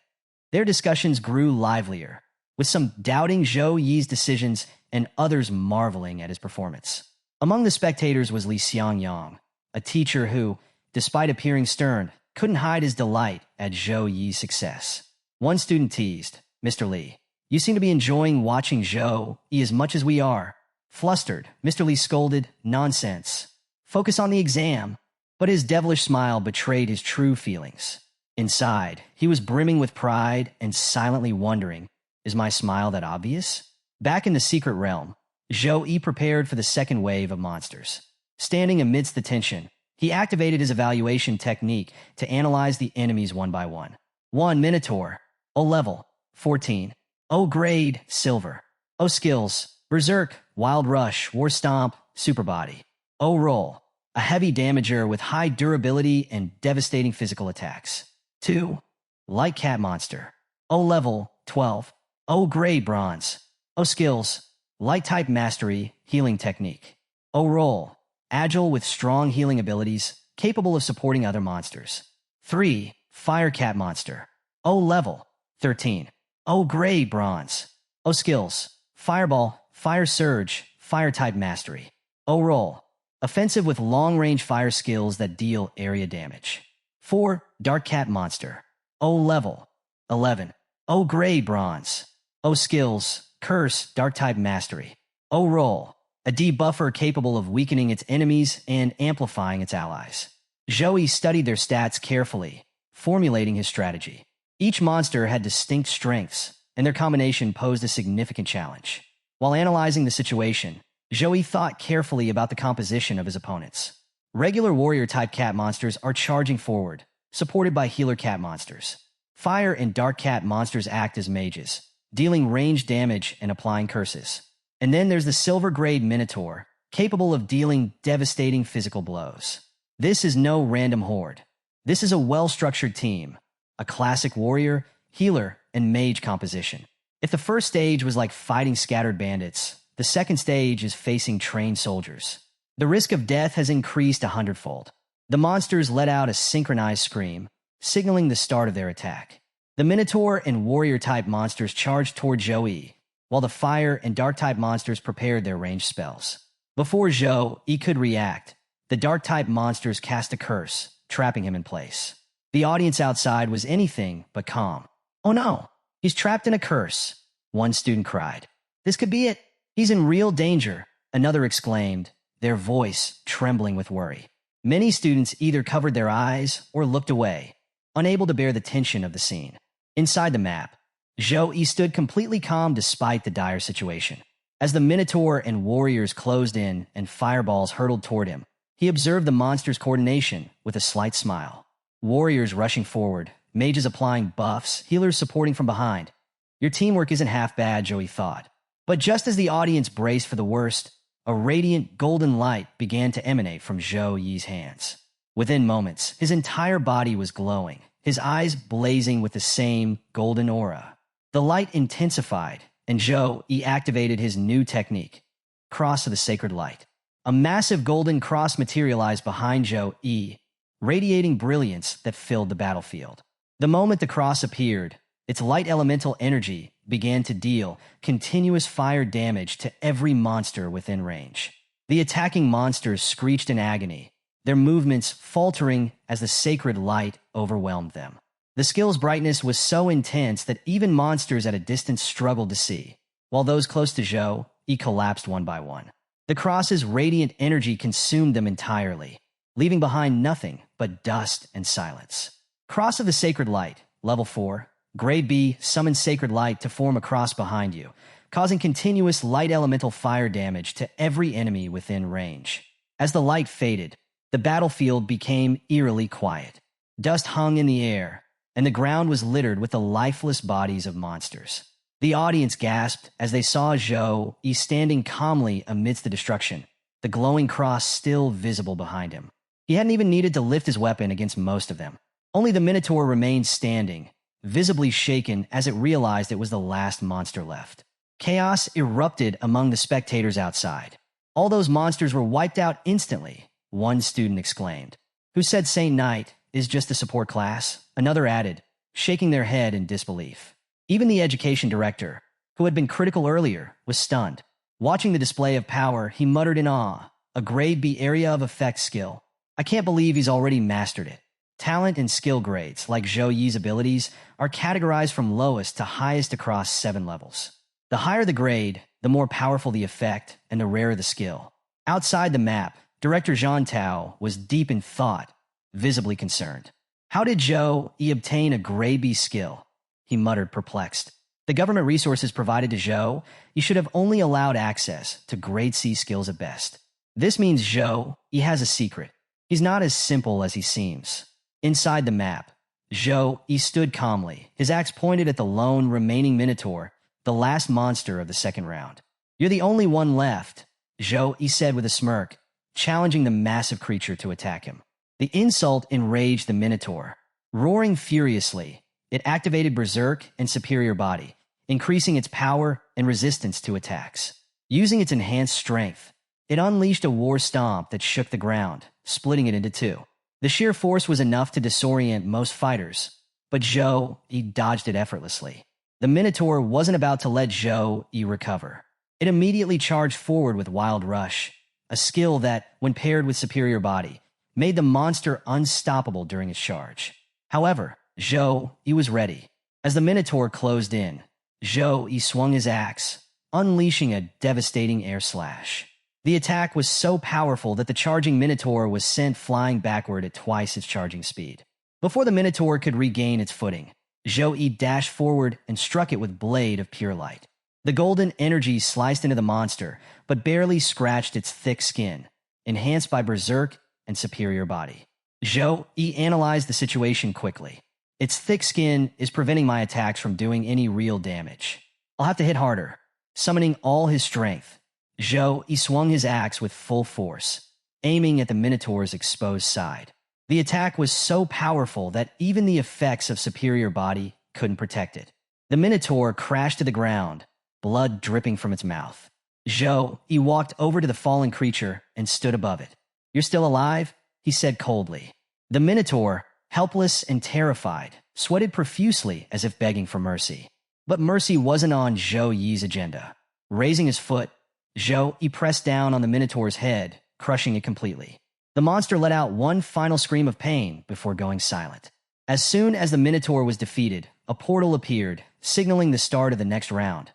Their discussions grew livelier, with some doubting Zhou Yi's decisions and others marveling at his performance. Among the spectators was Li Xiangyang, a teacher who, despite appearing stern, couldn't hide his delight at Zhou Yi's success. One student teased, "Mr. Li, you seem to be enjoying watching Zhou Yi as much as we are." Flustered, Mr. Li scolded, "Nonsense. Focus on the exam." But his devilish smile betrayed his true feelings. Inside, he was brimming with pride and silently wondering, is my smile that obvious? Back in the secret realm, Zhou Yi prepared for the second wave of monsters. Standing amidst the tension, he activated his evaluation technique to analyze the enemies one by one. 1. Minotaur. O level, 14. O grade, silver. O skills, Berserk, Wild Rush, War Stomp, Super Body. O roll, a heavy damager with high durability and devastating physical attacks. 2. Light Cat Monster. O level, 12. O grade, bronze. O skills, Light type mastery, healing technique. O roll, agile with strong healing abilities, capable of supporting other monsters. 3. Fire Cat Monster. O level, 13. O grade, bronze. O skills, Fireball, Fire Surge, fire type mastery. O roll, offensive with long-range fire skills that deal area damage. 4. Dark Cat Monster. O level, 11. O grade, bronze. O skills, Curse, dark type mastery. O roll, a debuffer capable of weakening its enemies and amplifying its allies. Joey studied their stats carefully, formulating his strategy. Each monster had distinct strengths, and their combination posed a significant challenge. While analyzing the situation, Joey thought carefully about the composition of his opponents. Regular warrior-type cat monsters are charging forward, supported by healer cat monsters. Fire and dark cat monsters act as mages, dealing range damage and applying curses. And then there's the silver-grade Minotaur, capable of dealing devastating physical blows. This is no random horde. This is a well-structured team, a classic warrior, healer, and mage composition. If the first stage was like fighting scattered bandits, the second stage is facing trained soldiers. The risk of death has increased 100-fold. The monsters let out a synchronized scream, signaling the start of their attack. The Minotaur and warrior-type monsters charged toward Joey, while the fire and dark-type monsters prepared their ranged spells. Before Joey could react, the dark-type monsters cast a curse, trapping him in place. The audience outside was anything but calm. "Oh no, he's trapped in a curse," one student cried. "This could be it. He's in real danger," another exclaimed, their voice trembling with worry. Many students either covered their eyes or looked away, unable to bear the tension of the scene. Inside the map, Joey stood completely calm despite the dire situation. As the Minotaur and warriors closed in and fireballs hurtled toward him, he observed the monster's coordination with a slight smile. Warriors rushing forward, mages applying buffs, healers supporting from behind. Your teamwork isn't half bad, Joey thought. But just as the audience braced for the worst, a radiant golden light began to emanate from Zhou Yi's hands. Within moments, his entire body was glowing, his eyes blazing with the same golden aura. The light intensified, and Zhou Yi activated his new technique, Cross of the Sacred Light. A massive golden cross materialized behind Zhou Yi, radiating brilliance that filled the battlefield. The moment the cross appeared, its light elemental energy began to deal continuous fire damage to every monster within range. The attacking monsters screeched in agony, their movements faltering as the sacred light overwhelmed them. The skill's brightness was so intense that even monsters at a distance struggled to see, while those close to Zhou Yi collapsed one by one. The cross's radiant energy consumed them entirely, leaving behind nothing but dust and silence. Cross of the Sacred Light, level 4. Grade B, summon Sacred Light to form a cross behind you, causing continuous light elemental fire damage to every enemy within range. As the light faded, the battlefield became eerily quiet. Dust hung in the air, and the ground was littered with the lifeless bodies of monsters. The audience gasped as they saw Zhou Yi standing calmly amidst the destruction, the glowing cross still visible behind him. He hadn't even needed to lift his weapon against most of them. Only the Minotaur remained standing, visibly shaken as it realized it was the last monster left. Chaos erupted among the spectators outside. "All those monsters were wiped out instantly," one student exclaimed. "Who said Saint Knight is just a support class?" Another added, shaking their head in disbelief. Even the education director, who had been critical earlier, was stunned. Watching the display of power, he muttered in awe, "A grade B area of effect skill. I can't believe he's already mastered it." Talent and skill grades, like Zhou Yi's abilities, are categorized from lowest to highest across 7 levels. The higher the grade, the more powerful the effect, and the rarer the skill. Outside the map, Director Zhang Tao was deep in thought, visibly concerned. How did Zhou Yi obtain a grade B skill? He muttered, perplexed. The government resources provided to Zhou Yi should have only allowed access to grade C skills at best. This means Zhou, he has a secret. He's not as simple as he seems. Inside the map, Zhou, he stood calmly, his axe pointed at the lone remaining Minotaur, the last monster of the second round. You're the only one left, Zhou, he said with a smirk, challenging the massive creature to attack him. The insult enraged the Minotaur. Roaring furiously, it activated Berserk and Superior Body, increasing its power and resistance to attacks. Using its enhanced strength, it unleashed a war stomp that shook the ground, splitting it into two. The sheer force was enough to disorient most fighters, but Zhou, he dodged it effortlessly. The Minotaur wasn't about to let Zhou, he recover. It immediately charged forward with Wild Rush, a skill that, when paired with Superior Body, made the monster unstoppable during its charge. However, Zhou, he was ready. As the Minotaur closed in, Zhou, he swung his axe, unleashing a devastating air slash. The attack was so powerful that the charging Minotaur was sent flying backward at twice its charging speed. Before the Minotaur could regain its footing, Zhou, he dashed forward and struck it with Blade of Pure Light. The golden energy sliced into the monster, but barely scratched its thick skin, enhanced by Berserk and Superior Body. Zhou, he analyzed the situation quickly. Its thick skin is preventing my attacks from doing any real damage. I'll have to hit harder. Summoning all his strength, Zhou, he swung his axe with full force, aiming at the Minotaur's exposed side. The attack was so powerful that even the effects of Superior Body couldn't protect it. The Minotaur crashed to the ground, blood dripping from its mouth. Zhou, he walked over to the fallen creature and stood above it. "You're still alive?" he said coldly. The Minotaur, helpless and terrified, sweated profusely as if begging for mercy. But mercy wasn't on Zhou Yi's agenda. Raising his foot, Zhou, he pressed down on the Minotaur's head, crushing it completely. The monster let out one final scream of pain before going silent. As soon as the Minotaur was defeated, a portal appeared, signaling the start of the next round.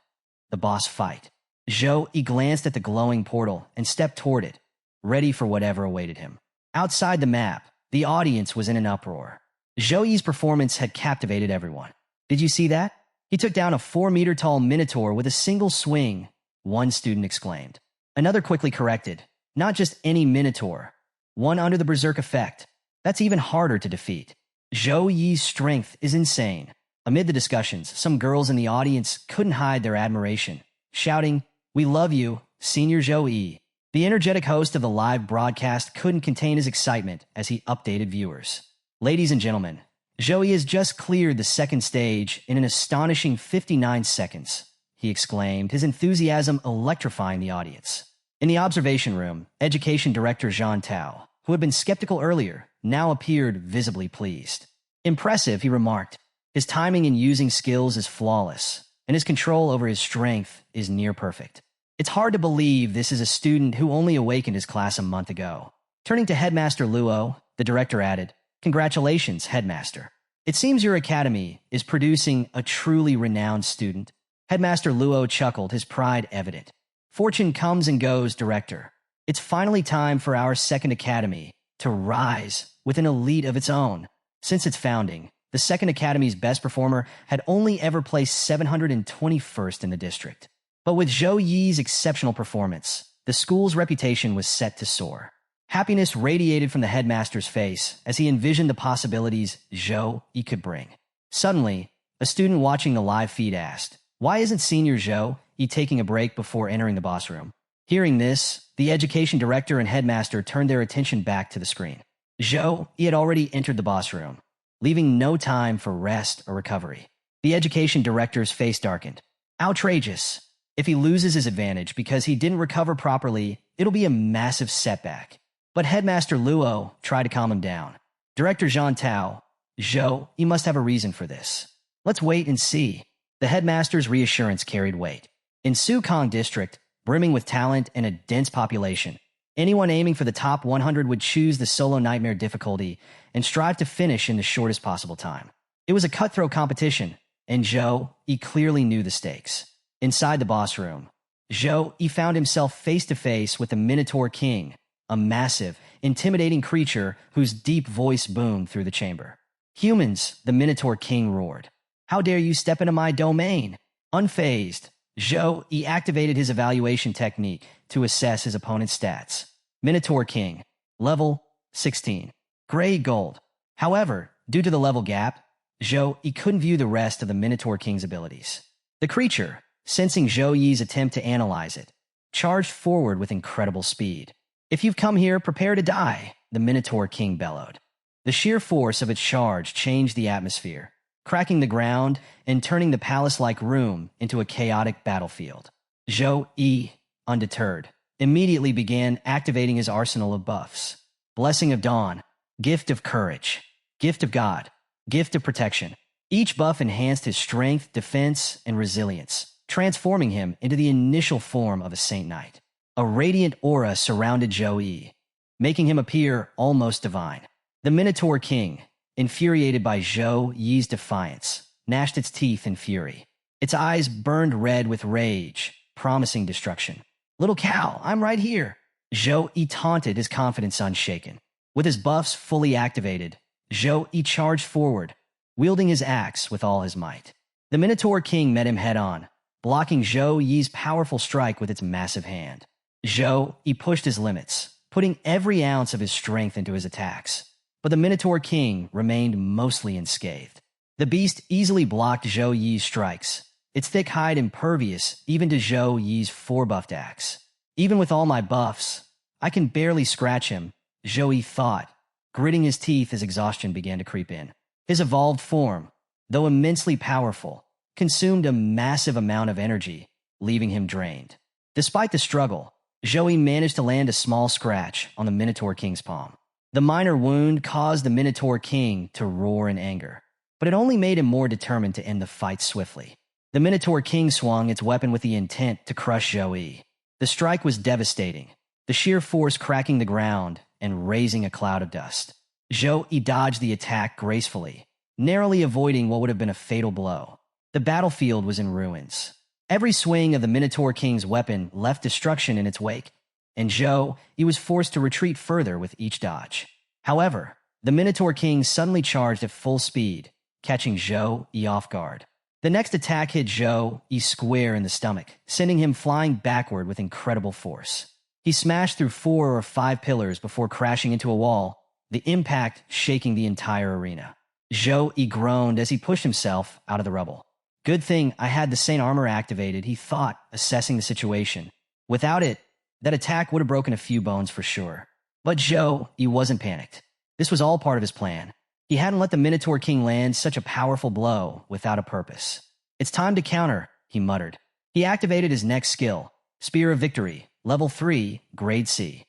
The boss fight. Zhou, he glanced at the glowing portal and stepped toward it, ready for whatever awaited him. Outside the map, the audience was in an uproar. Zhou Yi's performance had captivated everyone. "Did you see that? He took down a 4-meter-tall Minotaur with a single swing," one student exclaimed. Another quickly corrected, "Not just any Minotaur. One under the Berserk effect. That's even harder to defeat." Zhou Yi's strength is insane. Amid the discussions, some girls in the audience couldn't hide their admiration, shouting, "We love you, Senior Zhou Yi." The energetic host of the live broadcast couldn't contain his excitement as he updated viewers. "Ladies and gentlemen, Zhou Yi has just cleared the second stage in an astonishing 59 seconds, he exclaimed, his enthusiasm electrifying the audience. In the observation room, Education Director Zhang Tao, who had been skeptical earlier, now appeared visibly pleased. "Impressive," he remarked. "His timing in using skills is flawless, and his control over his strength is near perfect. It's hard to believe this is a student who only awakened his class a month ago." Turning to Headmaster Luo, the director added, "Congratulations, Headmaster. It seems your academy is producing a truly renowned student." Headmaster Luo chuckled, his pride evident. "Fortune comes and goes, Director. It's finally time for our second academy to rise with an elite of its own." Since its founding, the second academy's best performer had only ever placed 721st in the district. But with Zhou Yi's exceptional performance, the school's reputation was set to soar. Happiness radiated from the headmaster's face as he envisioned the possibilities Zhou Yi could bring. Suddenly, a student watching the live feed asked, "Why isn't Senior Zhou Yi taking a break before entering the boss room?" Hearing this, the education director and headmaster turned their attention back to the screen. Zhou Yi had already entered the boss room, leaving no time for rest or recovery. The education director's face darkened. Outrageous. If he loses his advantage because he didn't recover properly, it'll be a massive setback. But Headmaster Luo tried to calm him down. Director Zhang Tao, "Zhou, you must have a reason for this. Let's wait and see." The headmaster's reassurance carried weight. In Sukong District, brimming with talent and a dense population, anyone aiming for the top 100 would choose the solo nightmare difficulty and strive to finish in the shortest possible time. It was a cutthroat competition, and Zhou, he clearly knew the stakes. Inside the boss room, Zhou, he found himself face-to-face with the Minotaur King, a massive, intimidating creature whose deep voice boomed through the chamber. "Humans," the Minotaur King roared. "How dare you step into my domain?" Unfazed, Zhou, he activated his evaluation technique to assess his opponent's stats. Minotaur King. Level 16. Gray Gold. However, due to the level gap, Zhou Yi couldn't view the rest of the Minotaur King's abilities. The creature, sensing Zhou Yi's attempt to analyze it, charged forward with incredible speed. "If you've come here, prepare to die," the Minotaur King bellowed. The sheer force of its charge changed the atmosphere, cracking the ground and turning the palace-like room into a chaotic battlefield. Zhou Yi, undeterred, immediately began activating his arsenal of buffs. Blessing of Dawn, Gift of Courage, Gift of God, Gift of Protection. Each buff enhanced his strength, defense, and resilience, transforming him into the initial form of a Saint Knight. A radiant aura surrounded Zhou Yi, making him appear almost divine. The Minotaur King, infuriated by Zhou Yi's defiance, gnashed its teeth in fury. Its eyes burned red with rage, promising destruction. "Little cow, I'm right here." Zhou Yi taunted, his confidence unshaken. With his buffs fully activated, Zhou Yi charged forward, wielding his axe with all his might. The Minotaur King met him head-on, blocking Zhou Yi's powerful strike with its massive hand. Zhou Yi pushed his limits, putting every ounce of his strength into his attacks. But the Minotaur King remained mostly unscathed. The beast easily blocked Zhou Yi's strikes, its thick hide impervious even to Zhou Yi's 4-buffed axe. "Even with all my buffs, I can barely scratch him," Zhou Yi thought, gritting his teeth as exhaustion began to creep in. His evolved form, though immensely powerful, consumed a massive amount of energy, leaving him drained. Despite the struggle, Zhou Yi managed to land a small scratch on the Minotaur King's palm. The minor wound caused the Minotaur King to roar in anger, but it only made him more determined to end the fight swiftly. The Minotaur King swung its weapon with the intent to crush Zhou Yi. The strike was devastating, the sheer force cracking the ground and raising a cloud of dust. Zhou Yi dodged the attack gracefully, narrowly avoiding what would have been a fatal blow. The battlefield was in ruins. Every swing of the Minotaur King's weapon left destruction in its wake, and Zhou Yi was forced to retreat further with each dodge. However, the Minotaur King suddenly charged at full speed, catching Zhou Yi off guard. The next attack hit Zhou Yi square in the stomach, sending him flying backward with incredible force. He smashed through 4 or 5 pillars before crashing into a wall, the impact shaking the entire arena. Zhou Yi groaned as he pushed himself out of the rubble. "Good thing I had the Saint Armor activated," he thought, assessing the situation. Without it, that attack would have broken a few bones for sure. But Zhou Yi wasn't panicked. This was all part of his plan. He hadn't let the Minotaur King land such a powerful blow without a purpose. "It's time to counter," he muttered. He activated his next skill, Spear of Victory, Level 3, Grade C.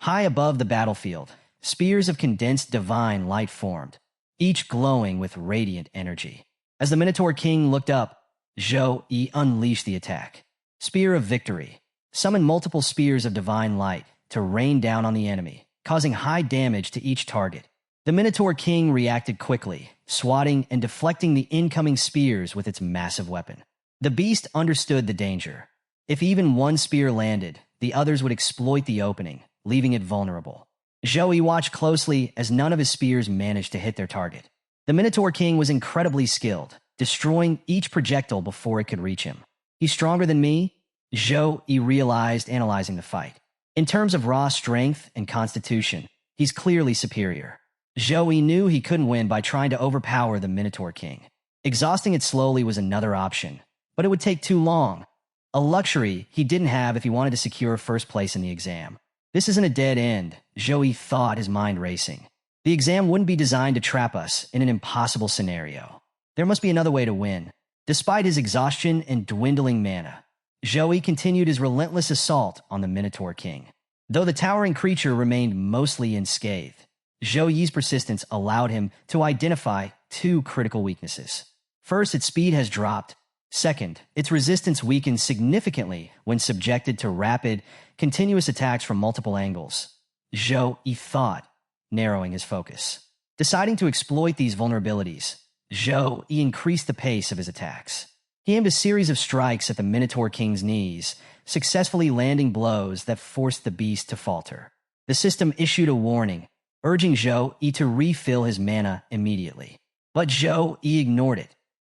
High above the battlefield, spears of condensed divine light formed, each glowing with radiant energy. As the Minotaur King looked up, Zhou Yi unleashed the attack. Spear of Victory summoned multiple spears of divine light to rain down on the enemy, causing high damage to each target. The Minotaur King reacted quickly, swatting and deflecting the incoming spears with its massive weapon. The beast understood the danger. If even one spear landed, the others would exploit the opening, leaving it vulnerable. Zhou Yi watched closely as none of his spears managed to hit their target. The Minotaur King was incredibly skilled, destroying each projectile before it could reach him. "He's stronger than me?" Zhou Yi realized, analyzing the fight. In terms of raw strength and constitution, he's clearly superior. Zhou Yi knew he couldn't win by trying to overpower the Minotaur King. Exhausting it slowly was another option, but it would take too long. A luxury he didn't have if he wanted to secure first place in the exam. This isn't a dead end, Zhou Yi thought, his mind racing. The exam wouldn't be designed to trap us in an impossible scenario. There must be another way to win. Despite his exhaustion and dwindling mana, Zhou Yi continued his relentless assault on the Minotaur King. Though the towering creature remained mostly unscathed, Zhou Yi's persistence allowed him to identify 2 critical weaknesses. First, its speed has dropped. Second, its resistance weakens significantly when subjected to rapid, continuous attacks from multiple angles. Zhou Yi thought, narrowing his focus. Deciding to exploit these vulnerabilities, Zhou Yi increased the pace of his attacks. He aimed a series of strikes at the Minotaur King's knees, successfully landing blows that forced the beast to falter. The system issued a warning, urging Zhou Yi to refill his mana immediately. But Zhou Yi ignored it.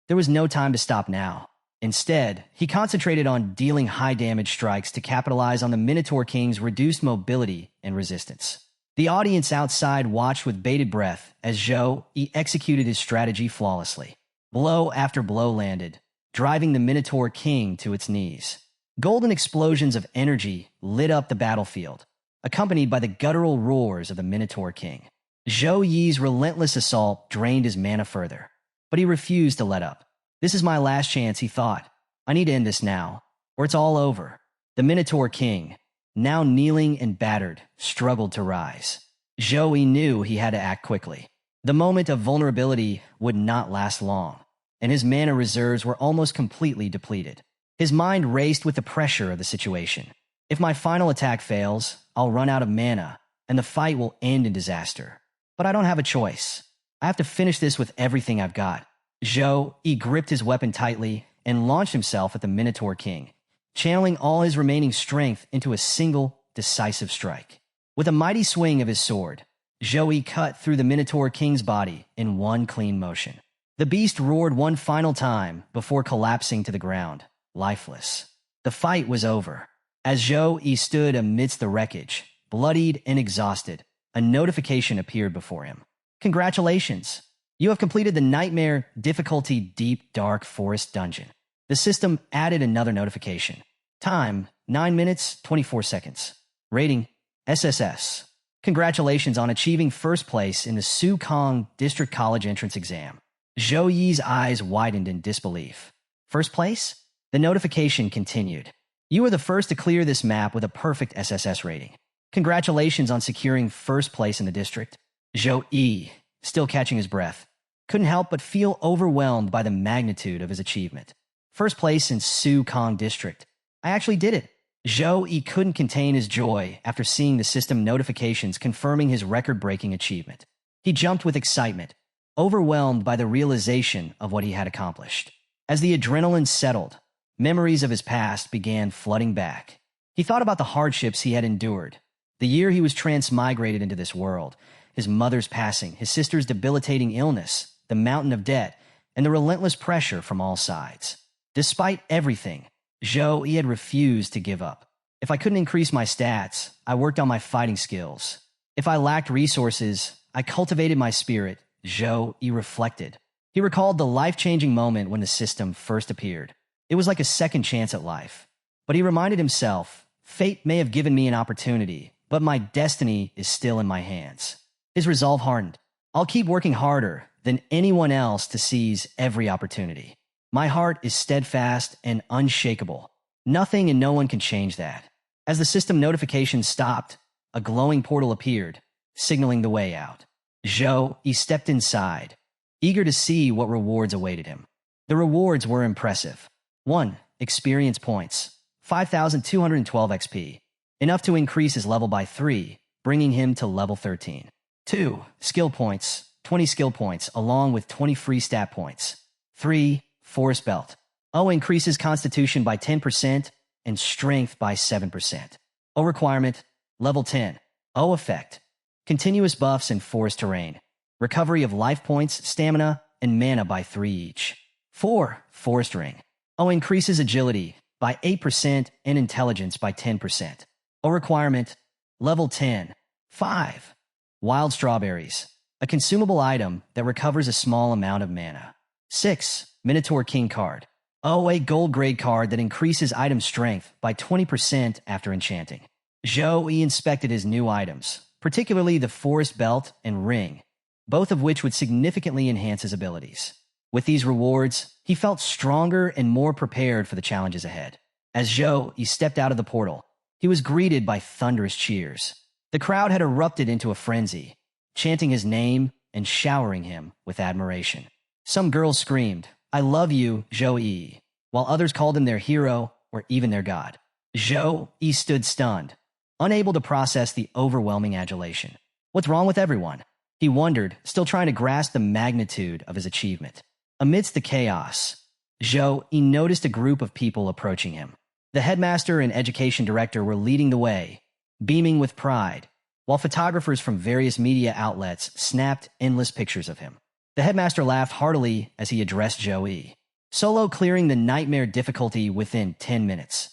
There was no time to stop now. Instead, he concentrated on dealing high-damage strikes to capitalize on the Minotaur King's reduced mobility and resistance. The audience outside watched with bated breath as Zhou Yi executed his strategy flawlessly. Blow after blow landed, driving the Minotaur King to its knees. Golden explosions of energy lit up the battlefield, accompanied by the guttural roars of the Minotaur King. Zhou Yi's relentless assault drained his mana further, but he refused to let up. This is my last chance, he thought. I need to end this now, or it's all over. The Minotaur King, now kneeling and battered, struggled to rise. Zhou Yi knew he had to act quickly. The moment of vulnerability would not last long, and his mana reserves were almost completely depleted. His mind raced with the pressure of the situation. If my final attack fails, I'll run out of mana, and the fight will end in disaster. But I don't have a choice. I have to finish this with everything I've got. Zhou Yi gripped his weapon tightly and launched himself at the Minotaur King, channeling all his remaining strength into a single, decisive strike. With a mighty swing of his sword, Zhou Yi cut through the Minotaur King's body in one clean motion. The beast roared one final time before collapsing to the ground, lifeless. The fight was over. As Zhou Yi stood amidst the wreckage, bloodied and exhausted, a notification appeared before him. Congratulations! You have completed the Nightmare Difficulty Deep Dark Forest Dungeon. The system added another notification. Time, 9 minutes, 24 seconds. Rating, SSS. Congratulations on achieving first place in the Su-Kong District College entrance exam. Zhou Yi's eyes widened in disbelief. First place? The notification continued. You were the first to clear this map with a perfect SSS rating. Congratulations on securing first place in the district. Zhou Yi, still catching his breath, couldn't help but feel overwhelmed by the magnitude of his achievement. First place in Su-Kong District. I actually did it. Zhou Yi couldn't contain his joy after seeing the system notifications confirming his record-breaking achievement. He jumped with excitement, overwhelmed by the realization of what he had accomplished. As the adrenaline settled, memories of his past began flooding back. He thought about the hardships he had endured, the year he was transmigrated into this world, his mother's passing, his sister's debilitating illness, the mountain of debt, and the relentless pressure from all sides. Despite everything, Zhou Yi had refused to give up. If I couldn't increase my stats, I worked on my fighting skills. If I lacked resources, I cultivated my spirit, Zhou Yi reflected. He recalled the life-changing moment when the system first appeared. It was like a second chance at life. But he reminded himself, fate may have given me an opportunity, but my destiny is still in my hands. His resolve hardened. I'll keep working harder than anyone else to seize every opportunity. My heart is steadfast and unshakable. Nothing and no one can change that. As the system notification stopped, a glowing portal appeared, signaling the way out. Zhou Yi stepped inside, eager to see what rewards awaited him. The rewards were impressive. 1. Experience points, 5,212 XP, enough to increase his level by 3, bringing him to level 13. 2. Skill points, 20 skill points, along with 20 free stat points. 3. Forest Belt. O increases Constitution by 10% and Strength by 7%. O requirement, level 10. O effect, continuous buffs in forest terrain. Recovery of life points, stamina, and mana by 3 each. 4. Forest Ring. O increases agility by 8% and intelligence by 10%. O requirement, level 10. 5. Wild Strawberries, a consumable item that recovers a small amount of mana. 6. Minotaur King card. O, a gold grade card that increases item strength by 20% after enchanting. Zhou Yi inspected his new items, particularly the Forest Belt and Ring, both of which would significantly enhance his abilities. With these rewards, he felt stronger and more prepared for the challenges ahead. As Zhou Yi stepped out of the portal, he was greeted by thunderous cheers. The crowd had erupted into a frenzy, chanting his name and showering him with admiration. Some girls screamed, "I love you, Zhou Yi," while others called him their hero or even their god. Zhou Yi stood stunned, unable to process the overwhelming adulation. What's wrong with everyone? He wondered, still trying to grasp the magnitude of his achievement. Amidst the chaos, Zhou Yi noticed a group of people approaching him. The headmaster and education director were leading the way, beaming with pride, while photographers from various media outlets snapped endless pictures of him. The headmaster laughed heartily as he addressed Zhou Yi. solo clearing the nightmare difficulty within 10 minutes.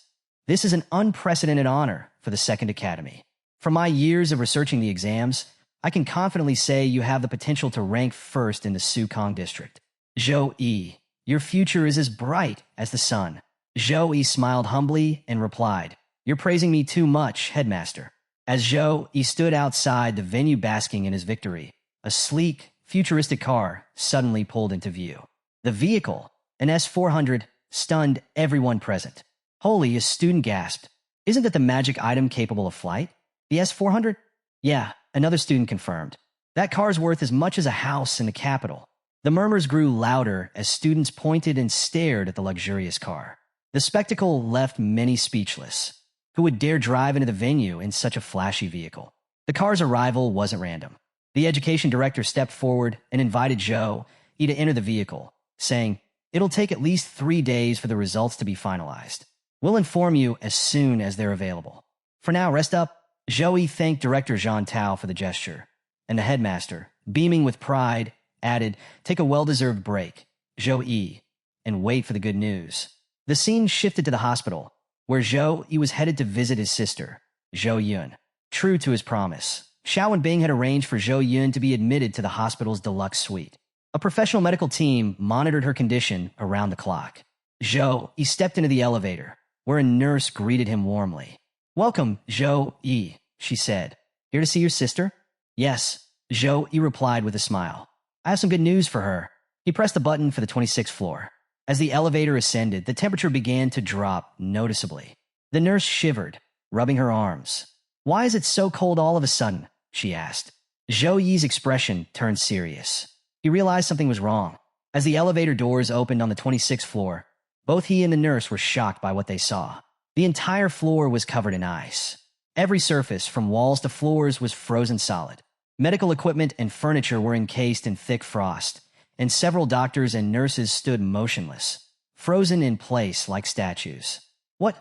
This is an unprecedented honor for the Second Academy. From my years of researching the exams, I can confidently say you have the potential to rank first in the Sukong district. Zhou Yi, your future is as bright as the sun. Zhou Yi smiled humbly and replied, "You're praising me too much, headmaster." As Zhou Yi stood outside the venue basking in his victory, a sleek, futuristic car suddenly pulled into view. The vehicle, an S-400, stunned everyone present. Holy, a student gasped. "Isn't that the magic item capable of flight? The S-400? Yeah, another student confirmed. That car's worth as much as a house in the capital." The murmurs grew louder as students pointed and stared at the luxurious car. The spectacle left many speechless. Who would dare drive into the venue in such a flashy vehicle? The car's arrival wasn't random. The education director stepped forward and invited Zhou Yi to enter the vehicle, saying, "It'll take at least 3 days for the results to be finalized. We'll inform you as soon as they're available. For now, rest up." Zhou Yi thanked Director Zhang Tao for the gesture, and the headmaster, beaming with pride, added, "Take a well-deserved break, Zhou Yi, and wait for the good news." The scene shifted to the hospital, where Zhou Yi was headed to visit his sister, Zhou Yun. True to his promise, Xiao and Bing had arranged for Zhou Yun to be admitted to the hospital's deluxe suite. A professional medical team monitored her condition around the clock. Zhou Yi stepped into the elevator, where a nurse greeted him warmly. "Welcome, Zhou Yi," she said. "Here to see your sister?" "Yes," Zhou Yi replied with a smile. "I have some good news for her." He pressed the button for the 26th floor. As the elevator ascended, the temperature began to drop noticeably. The nurse shivered, rubbing her arms. "Why is it so cold all of a sudden?" she asked. Zhou Yi's expression turned serious. He realized something was wrong. As the elevator doors opened on the 26th floor, both he and the nurse were shocked by what they saw. The entire floor was covered in ice. Every surface, from walls to floors, was frozen solid. Medical equipment and furniture were encased in thick frost, and several doctors and nurses stood motionless, frozen in place like statues. What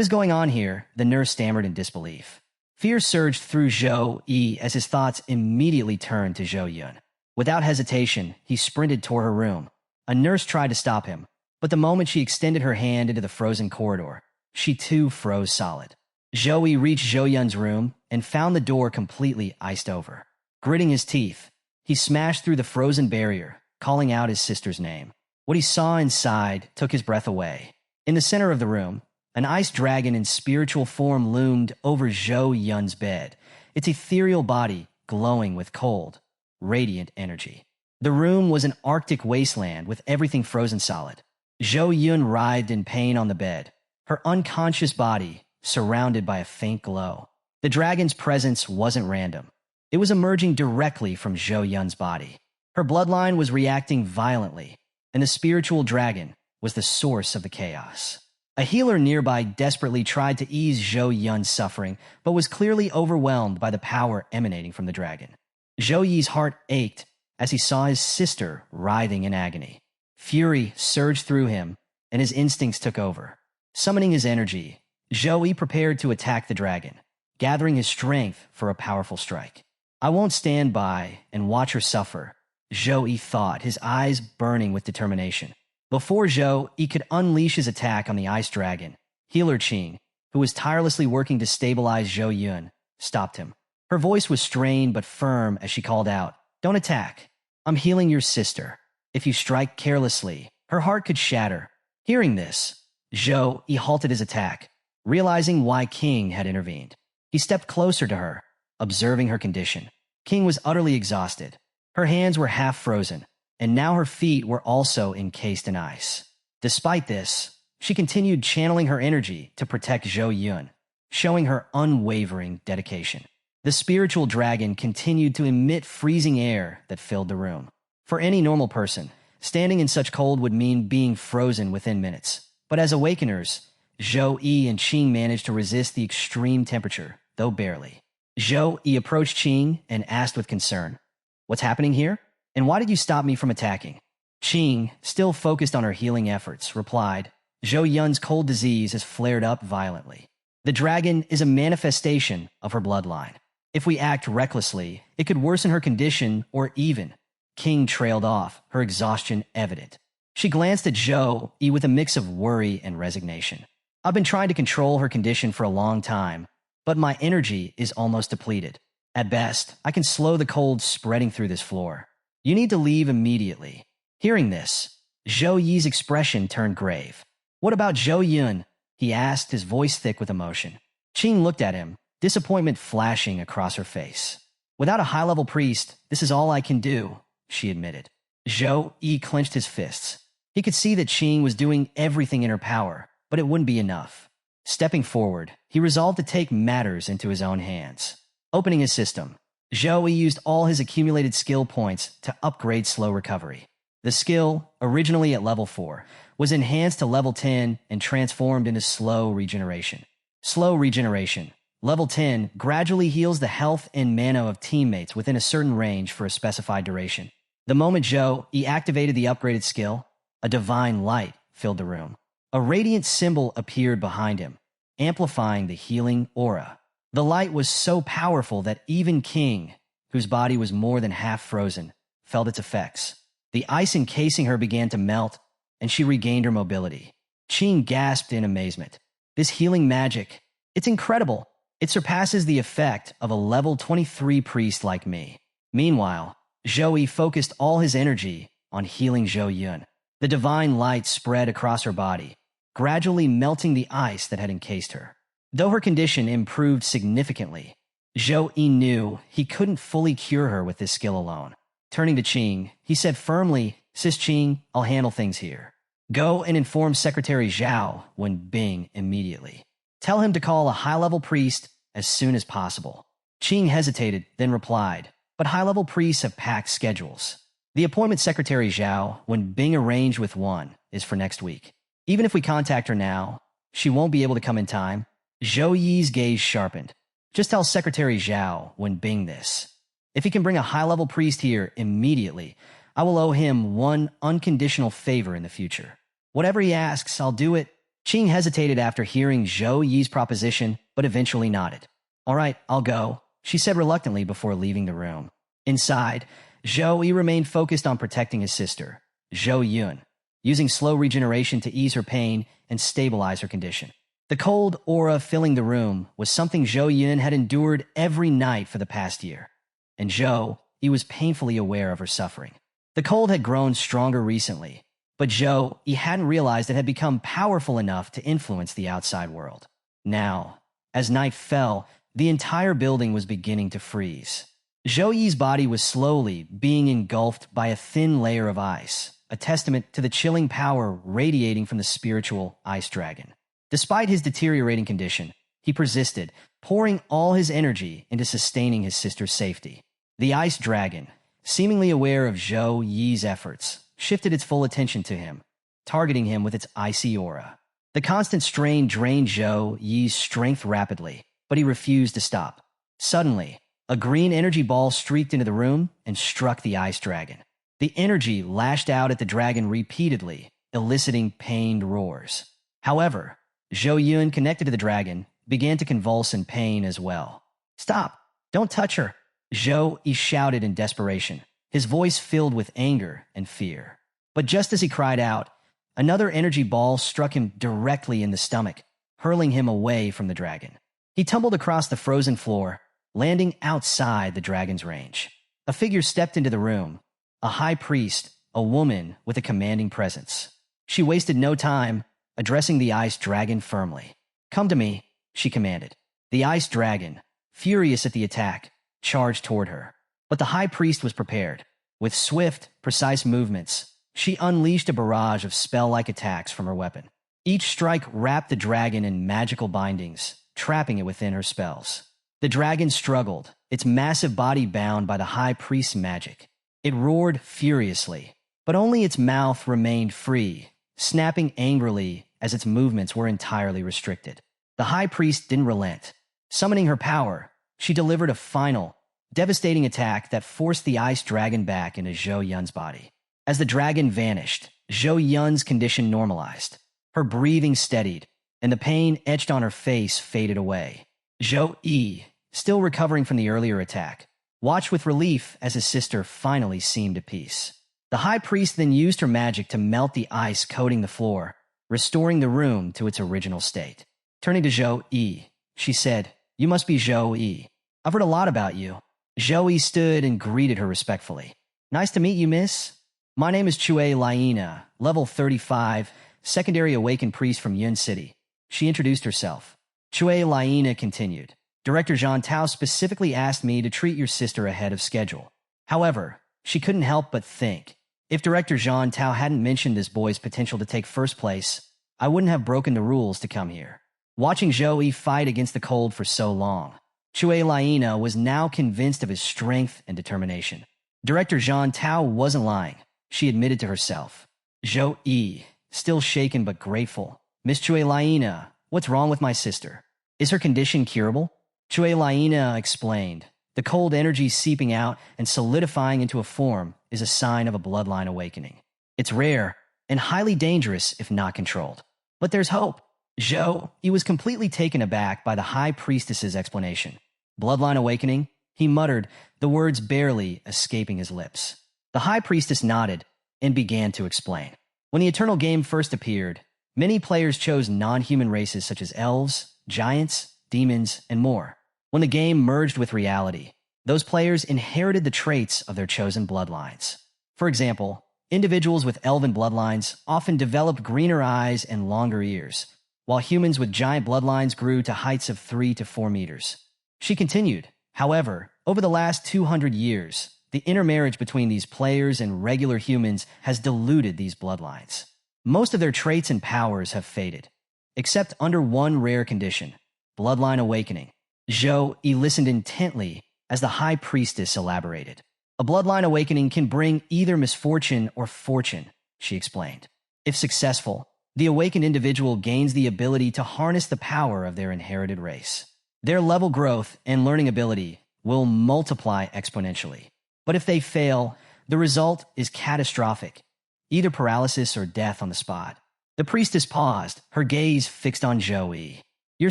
is going on here?" the nurse stammered in disbelief. Fear surged through Zhou Yi as his thoughts immediately turned to Zhou Yun. Without hesitation, he sprinted toward her room. A nurse tried to stop him, but the moment she extended her hand into the frozen corridor, she too froze solid. Zhou Yi reached Zhou Yun's room and found the door completely iced over. Gritting his teeth, he smashed through the frozen barrier, calling out his sister's name. What he saw inside took his breath away. In the center of the room, an ice dragon in spiritual form loomed over Zhou Yun's bed, its ethereal body glowing with cold, radiant energy. The room was an arctic wasteland with everything frozen solid. Zhou Yun writhed in pain on the bed, her unconscious body surrounded by a faint glow. The dragon's presence wasn't random. It was emerging directly from Zhou Yun's body. Her bloodline was reacting violently, and the spiritual dragon was the source of the chaos. A healer nearby desperately tried to ease Zhou Yun's suffering, but was clearly overwhelmed by the power emanating from the dragon. Zhou Yi's heart ached as he saw his sister writhing in agony. Fury surged through him, and his instincts took over. Summoning his energy, Zhou Yi prepared to attack the dragon, gathering his strength for a powerful strike. "I won't stand by and watch her suffer," Zhou Yi thought, his eyes burning with determination. Before Zhou Yi could unleash his attack on the ice dragon, healer Qing, who was tirelessly working to stabilize Zhou Yun, stopped him. Her voice was strained but firm as she called out, "Don't attack. I'm healing your sister. If you strike carelessly, her heart could shatter." Hearing this, Zhou Yi halted his attack, realizing why King had intervened. He stepped closer to her, observing her condition. King was utterly exhausted. Her hands were half frozen, and now her feet were also encased in ice. Despite this, she continued channeling her energy to protect Zhou Yun, showing her unwavering dedication. The spiritual dragon continued to emit freezing air that filled the room. For any normal person, standing in such cold would mean being frozen within minutes. But as awakeners, Zhou Yi and Qing managed to resist the extreme temperature, though barely. Zhou Yi approached Qing and asked with concern, "What's happening here? And why did you stop me from attacking?" Qing, still focused on her healing efforts, replied, "Zhou Yun's cold disease has flared up violently. The dragon is a manifestation of her bloodline. If we act recklessly, it could worsen her condition or even." King trailed off, her exhaustion evident. She glanced at Zhou Yi with a mix of worry and resignation. I've been trying to control her condition for a long time, but my energy is almost depleted. At best, I can slow the cold spreading through this floor. You need to leave immediately. Hearing this, Zhou Yi's expression turned grave. What about Zhou Yun? He asked, his voice thick with emotion. Qing looked at him, disappointment flashing across her face. Without a high-level priest, this is all I can do, she admitted. Zhou Yi clenched his fists. He could see that Qing was doing everything in her power, but it wouldn't be enough. Stepping forward, he resolved to take matters into his own hands. Opening his system, Zhou Yi used all his accumulated skill points to upgrade slow recovery. The skill, originally at level 4, was enhanced to level 10 and transformed into slow regeneration. Slow regeneration. Level 10 gradually heals the health and mana of teammates within a certain range for a specified duration. The moment Zhou Yi activated the upgraded skill, a divine light filled the room. A radiant symbol appeared behind him, amplifying the healing aura. The light was so powerful that even King, whose body was more than half frozen, felt its effects. The ice encasing her began to melt, and she regained her mobility. Qing gasped in amazement. This healing magic, it's incredible. It surpasses the effect of a level 23 priest like me. Meanwhile, Zhou Yi focused all his energy on healing Zhou Yun. The divine light spread across her body, gradually melting the ice that had encased her. Though her condition improved significantly, Zhou Yi knew he couldn't fully cure her with this skill alone. Turning to Qing, he said firmly, Sis Qing, I'll handle things here. Go and inform Secretary Zhao Wen Bing immediately. Tell him to call a high-level priest as soon as possible. Qing hesitated, then replied, but high-level priests have packed schedules. The appointment Secretary Zhao Wen Bing arranged with one is for next week. Even if we contact her now, she won't be able to come in time. Zhou Yi's gaze sharpened. Just tell Secretary Zhao Wen Bing this. If he can bring a high-level priest here immediately, I will owe him one unconditional favor in the future. Whatever he asks, I'll do it. Qing hesitated after hearing Zhou Yi's proposition, but eventually nodded. All right, I'll go, she said reluctantly before leaving the room. Inside, Zhou Yi remained focused on protecting his sister, Zhou Yun, using slow regeneration to ease her pain and stabilize her condition. The cold aura filling the room was something Zhou Yun had endured every night for the past year, and Zhou Yi was painfully aware of her suffering. The cold had grown stronger recently, but Zhou Yi hadn't realized it had become powerful enough to influence the outside world. Now, as night fell, the entire building was beginning to freeze. Zhou Yi's body was slowly being engulfed by a thin layer of ice, a testament to the chilling power radiating from the spiritual ice dragon. Despite his deteriorating condition, he persisted, pouring all his energy into sustaining his sister's safety. The ice dragon, seemingly aware of Zhou Yi's efforts, shifted its full attention to him, targeting him with its icy aura. The constant strain drained Zhou Yi's strength rapidly, but he refused to stop. Suddenly, a green energy ball streaked into the room and struck the ice dragon. The energy lashed out at the dragon repeatedly, eliciting pained roars. However, Zhou Yun, connected to the dragon, began to convulse in pain as well. Stop! Don't touch her! Zhou Yi shouted in desperation, his voice filled with anger and fear. But just as he cried out, another energy ball struck him directly in the stomach, hurling him away from the dragon. He tumbled across the frozen floor, landing outside the dragon's range. A figure stepped into the room, a high priest, a woman with a commanding presence. She wasted no time, addressing the ice dragon firmly. Come to me, she commanded. The ice dragon, furious at the attack, charged toward her. But the high priest was prepared. With swift, precise movements, she unleashed a barrage of spell-like attacks from her weapon. Each strike wrapped the dragon in magical bindings, trapping it within her spells. The dragon struggled, its massive body bound by the high priest's magic. It roared furiously, but only its mouth remained free, snapping angrily as its movements were entirely restricted. The high priest didn't relent. Summoning her power, she delivered a final, devastating attack that forced the ice dragon back into Zhou Yun's body. As the dragon vanished, Zhou Yun's condition normalized. Her breathing steadied, and the pain etched on her face faded away. Zhou Yi, still recovering from the earlier attack, watched with relief as his sister finally seemed at peace. The high priest then used her magic to melt the ice coating the floor, restoring the room to its original state. Turning to Zhou Yi, she said, "You must be Zhou Yi. I've heard a lot about you." Zhou Yi stood and greeted her respectfully. "Nice to meet you, miss. My name is Chue Laina, level 35, secondary awakened priest from Yun City." She introduced herself. Chue Laina continued, "Director Zhang Tao specifically asked me to treat your sister ahead of schedule." However, she couldn't help but think, if Director Zhang Tao hadn't mentioned this boy's potential to take first place, I wouldn't have broken the rules to come here. Watching Zhou Yi fight against the cold for so long, Chue Laina was now convinced of his strength and determination. Director Zhang Tao wasn't lying. She admitted to herself. Zhou Yi, still shaken but grateful. "Miss Chue Laina, what's wrong with my sister? Is her condition curable?" Chue Laina explained. "The cold energy seeping out and solidifying into a form is a sign of a bloodline awakening. It's rare and highly dangerous if not controlled. But there's hope." Zhou Yi was completely taken aback by the high priestess's explanation. "Bloodline awakening?" He muttered, the words barely escaping his lips. The high priestess nodded and began to explain. When the Eternal Game first appeared, many players chose non-human races such as elves, giants, demons, and more. When the game merged with reality, those players inherited the traits of their chosen bloodlines. For example, individuals with elven bloodlines often developed greener eyes and longer ears, while humans with giant bloodlines grew to heights of 3 to 4 meters. She continued, "However, over the last 200 years, the intermarriage between these players and regular humans has diluted these bloodlines. Most of their traits and powers have faded, except under one rare condition, bloodline awakening." Zhou Yi listened intently as the high priestess elaborated. "A bloodline awakening can bring either misfortune or fortune," she explained. "If successful, the awakened individual gains the ability to harness the power of their inherited race. Their level growth and learning ability will multiply exponentially. But if they fail, the result is catastrophic, either paralysis or death on the spot." The priestess paused, her gaze fixed on Zhou Yi. "Your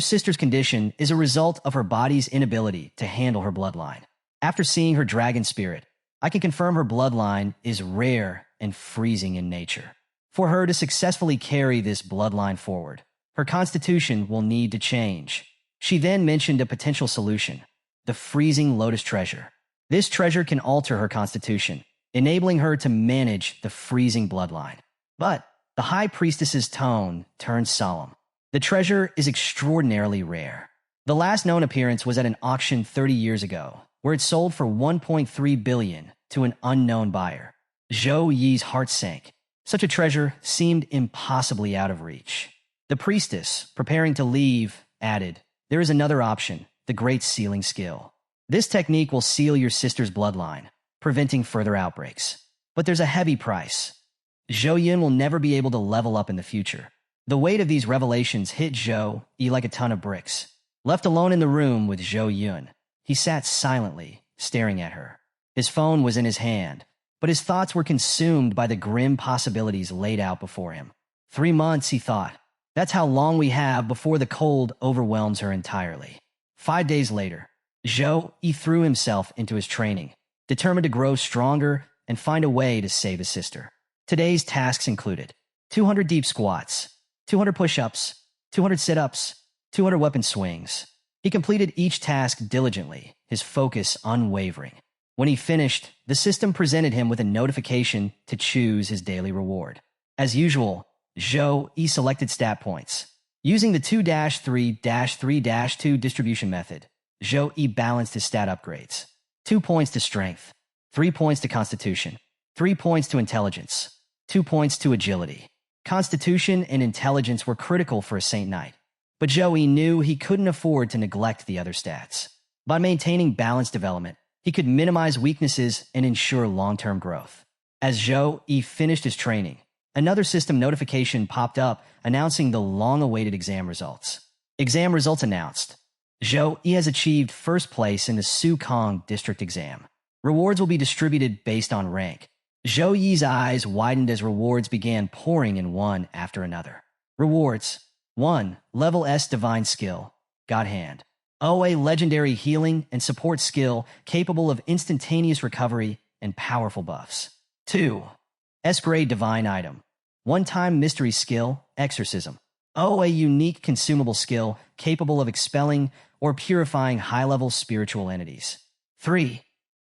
sister's condition is a result of her body's inability to handle her bloodline. After seeing her dragon spirit, I can confirm her bloodline is rare and freezing in nature. For her to successfully carry this bloodline forward, her constitution will need to change." She then mentioned a potential solution, the freezing lotus treasure. This treasure can alter her constitution, enabling her to manage the freezing bloodline. But the high priestess's tone turned solemn. "The treasure is extraordinarily rare. The last known appearance was at an auction 30 years ago, where it sold for 1.3 billion to an unknown buyer." Zhou Yi's heart sank. Such a treasure seemed impossibly out of reach. The priestess, preparing to leave, added, "There is another option, the Great Sealing Skill. This technique will seal your sister's bloodline, preventing further outbreaks. But there's a heavy price. Zhou Yun will never be able to level up in the future." The weight of these revelations hit Zhou Yi like a ton of bricks. Left alone in the room with Zhou Yun, he sat silently, staring at her. His phone was in his hand, but his thoughts were consumed by the grim possibilities laid out before him. 3 months, he thought. That's how long we have before the cold overwhelms her entirely. 5 days later, Zhou Yi threw himself into his training, determined to grow stronger and find a way to save his sister. Today's tasks included 200 deep squats, 200 push-ups, 200 sit-ups, 200 weapon swings. He completed each task diligently, his focus unwavering. When he finished, the system presented him with a notification to choose his daily reward. As usual, Zhou Yi selected stat points. Using the 2-3-3-2 distribution method, Zhou Yi balanced his stat upgrades. 2 points to strength, 3 points to constitution, 3 points to intelligence, 2 points to agility. Constitution and intelligence were critical for a Saint Knight, but Zhou Yi knew he couldn't afford to neglect the other stats. By maintaining balanced development, he could minimize weaknesses and ensure long-term growth. As Zhou Yi finished his training, another system notification popped up announcing the long-awaited exam results. Exam results announced. Zhou Yi has achieved first place in the Sukong district exam. Rewards will be distributed based on rank. Zhou Yi's eyes widened as rewards began pouring in one after another. Rewards. 1. Level S Divine Skill, God Hand. A legendary healing and support skill capable of instantaneous recovery and powerful buffs. 2. S-grade divine item. One-time mystery skill, exorcism. O, a unique consumable skill capable of expelling or purifying high-level spiritual entities. 3.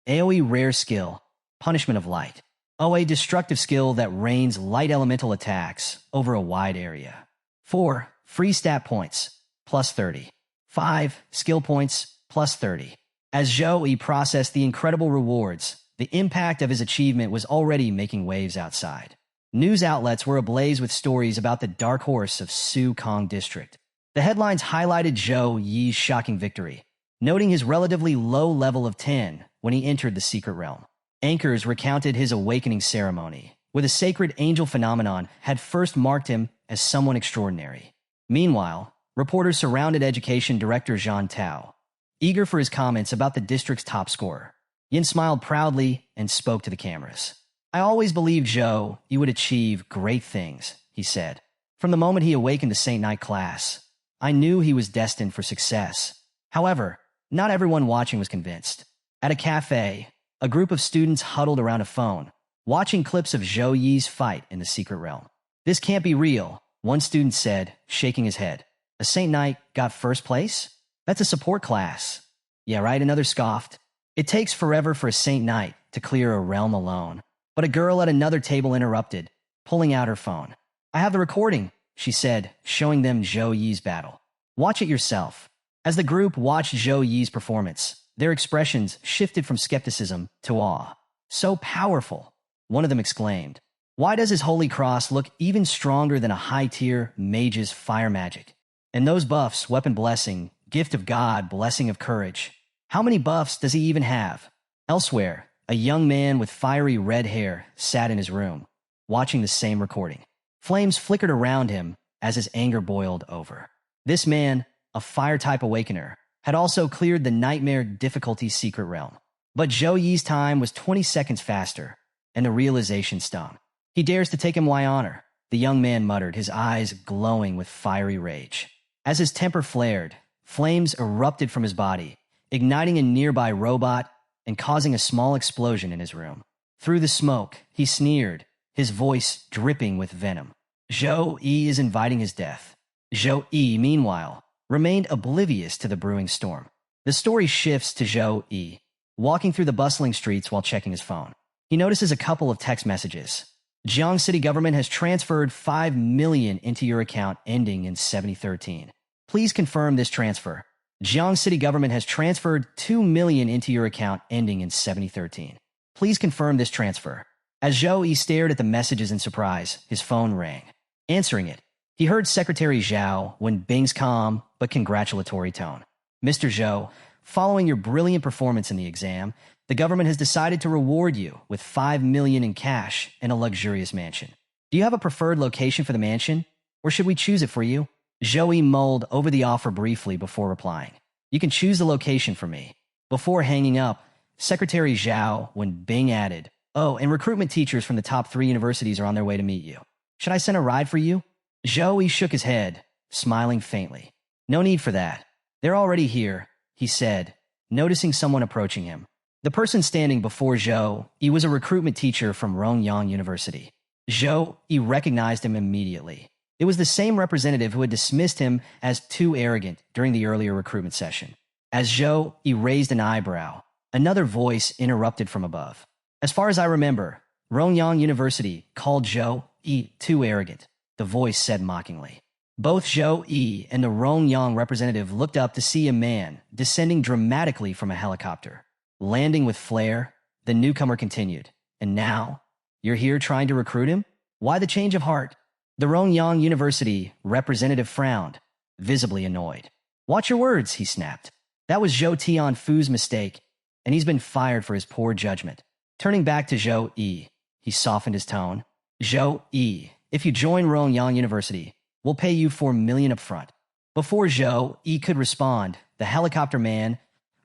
AoE rare skill, punishment of light. O, a destructive skill that rains light elemental attacks over a wide area. 4. Free stat points, plus 30. 5. Skill points, plus 30. As Zhou processed the incredible rewards, the impact of his achievement was already making waves outside. News outlets were ablaze with stories about the dark horse of Su Kong District. The headlines highlighted Zhou Yi's shocking victory, noting his relatively low level of 10 when he entered the secret realm. Anchors recounted his awakening ceremony, where the sacred angel phenomenon had first marked him as someone extraordinary. Meanwhile, reporters surrounded Education Director Zhang Tao, eager for his comments about the district's top scorer. Yin smiled proudly and spoke to the cameras. I always believed Zhou, you would achieve great things, he said. From the moment he awakened the Saint Knight class, I knew he was destined for success. However, not everyone watching was convinced. At a cafe, a group of students huddled around a phone, watching clips of Zhou Yi's fight in the secret realm. This can't be real, one student said, shaking his head. A Saint Knight got first place? That's a support class. Yeah, right, another scoffed. It takes forever for a Saint Knight to clear a realm alone. But a girl at another table interrupted, pulling out her phone. I have the recording, she said, showing them Zhou Yi's battle. Watch it yourself. As the group watched Zhou Yi's performance, their expressions shifted from skepticism to awe. So powerful, one of them exclaimed. Why does his holy cross look even stronger than a high-tier mage's fire magic? And those buffs, weapon blessing, gift of God, blessing of courage. How many buffs does he even have? Elsewhere, a young man with fiery red hair sat in his room, watching the same recording. Flames flickered around him as his anger boiled over. This man, a fire-type awakener, had also cleared the nightmare difficulty secret realm. But Zhou Yi's time was 20 seconds faster, and the realization stung. He dares to take him why honor, the young man muttered, his eyes glowing with fiery rage. As his temper flared, flames erupted from his body, igniting a nearby robot and causing a small explosion in his room. Through the smoke, he sneered, his voice dripping with venom. Zhou Yi is inviting his death. Zhou Yi, meanwhile, remained oblivious to the brewing storm. The story shifts to Zhou Yi, walking through the bustling streets while checking his phone. He notices a couple of text messages. Jiang City government has transferred 5 million into your account ending in 7013. Please confirm this transfer. Jiang City government has transferred 2 million into your account ending in 7013. Please confirm this transfer. As Zhou Yi stared at the messages in surprise, his phone rang. Answering it, he heard Secretary Zhao when Bing's calm but congratulatory tone. Mr. Zhou, following your brilliant performance in the exam, the government has decided to reward you with 5 million in cash and a luxurious mansion. Do you have a preferred location for the mansion, or should we choose it for you? Zhou Yi mulled over the offer briefly before replying. You can choose the location for me. Before hanging up, Secretary Zhao, when Bing added, oh, and recruitment teachers from the top 3 universities are on their way to meet you. Should I send a ride for you? Zhou Yi shook his head, smiling faintly. No need for that. They're already here, he said, noticing someone approaching him. The person standing before Zhou Yi was a recruitment teacher from Rongyang University. Zhou Yi recognized him immediately. It was the same representative who had dismissed him as too arrogant during the earlier recruitment session. As Zhou Yi raised an eyebrow, another voice interrupted from above. As far as I remember, Rongyang University called Zhou Yi too arrogant, the voice said mockingly. Both Zhou Yi and the Rongyang representative looked up to see a man descending dramatically from a helicopter. Landing with flair, the newcomer continued. And now, you're here trying to recruit him? Why the change of heart? The Rongyang University representative frowned, visibly annoyed. Watch your words, he snapped. That was Zhou Tianfu's mistake, and he's been fired for his poor judgment. Turning back to Zhou Yi, he softened his tone. Zhou Yi, if you join Rongyang University, we'll pay you 4 million up front. Before Zhou Yi could respond, the helicopter man,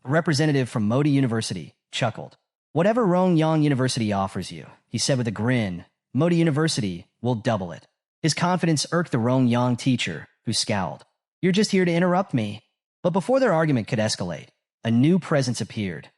a representative from Modi University, chuckled. Whatever Rongyang University offers you, he said with a grin, Modi University will double it. His confidence irked the Rongyang teacher, who scowled. You're just here to interrupt me. But before their argument could escalate, a new presence appeared.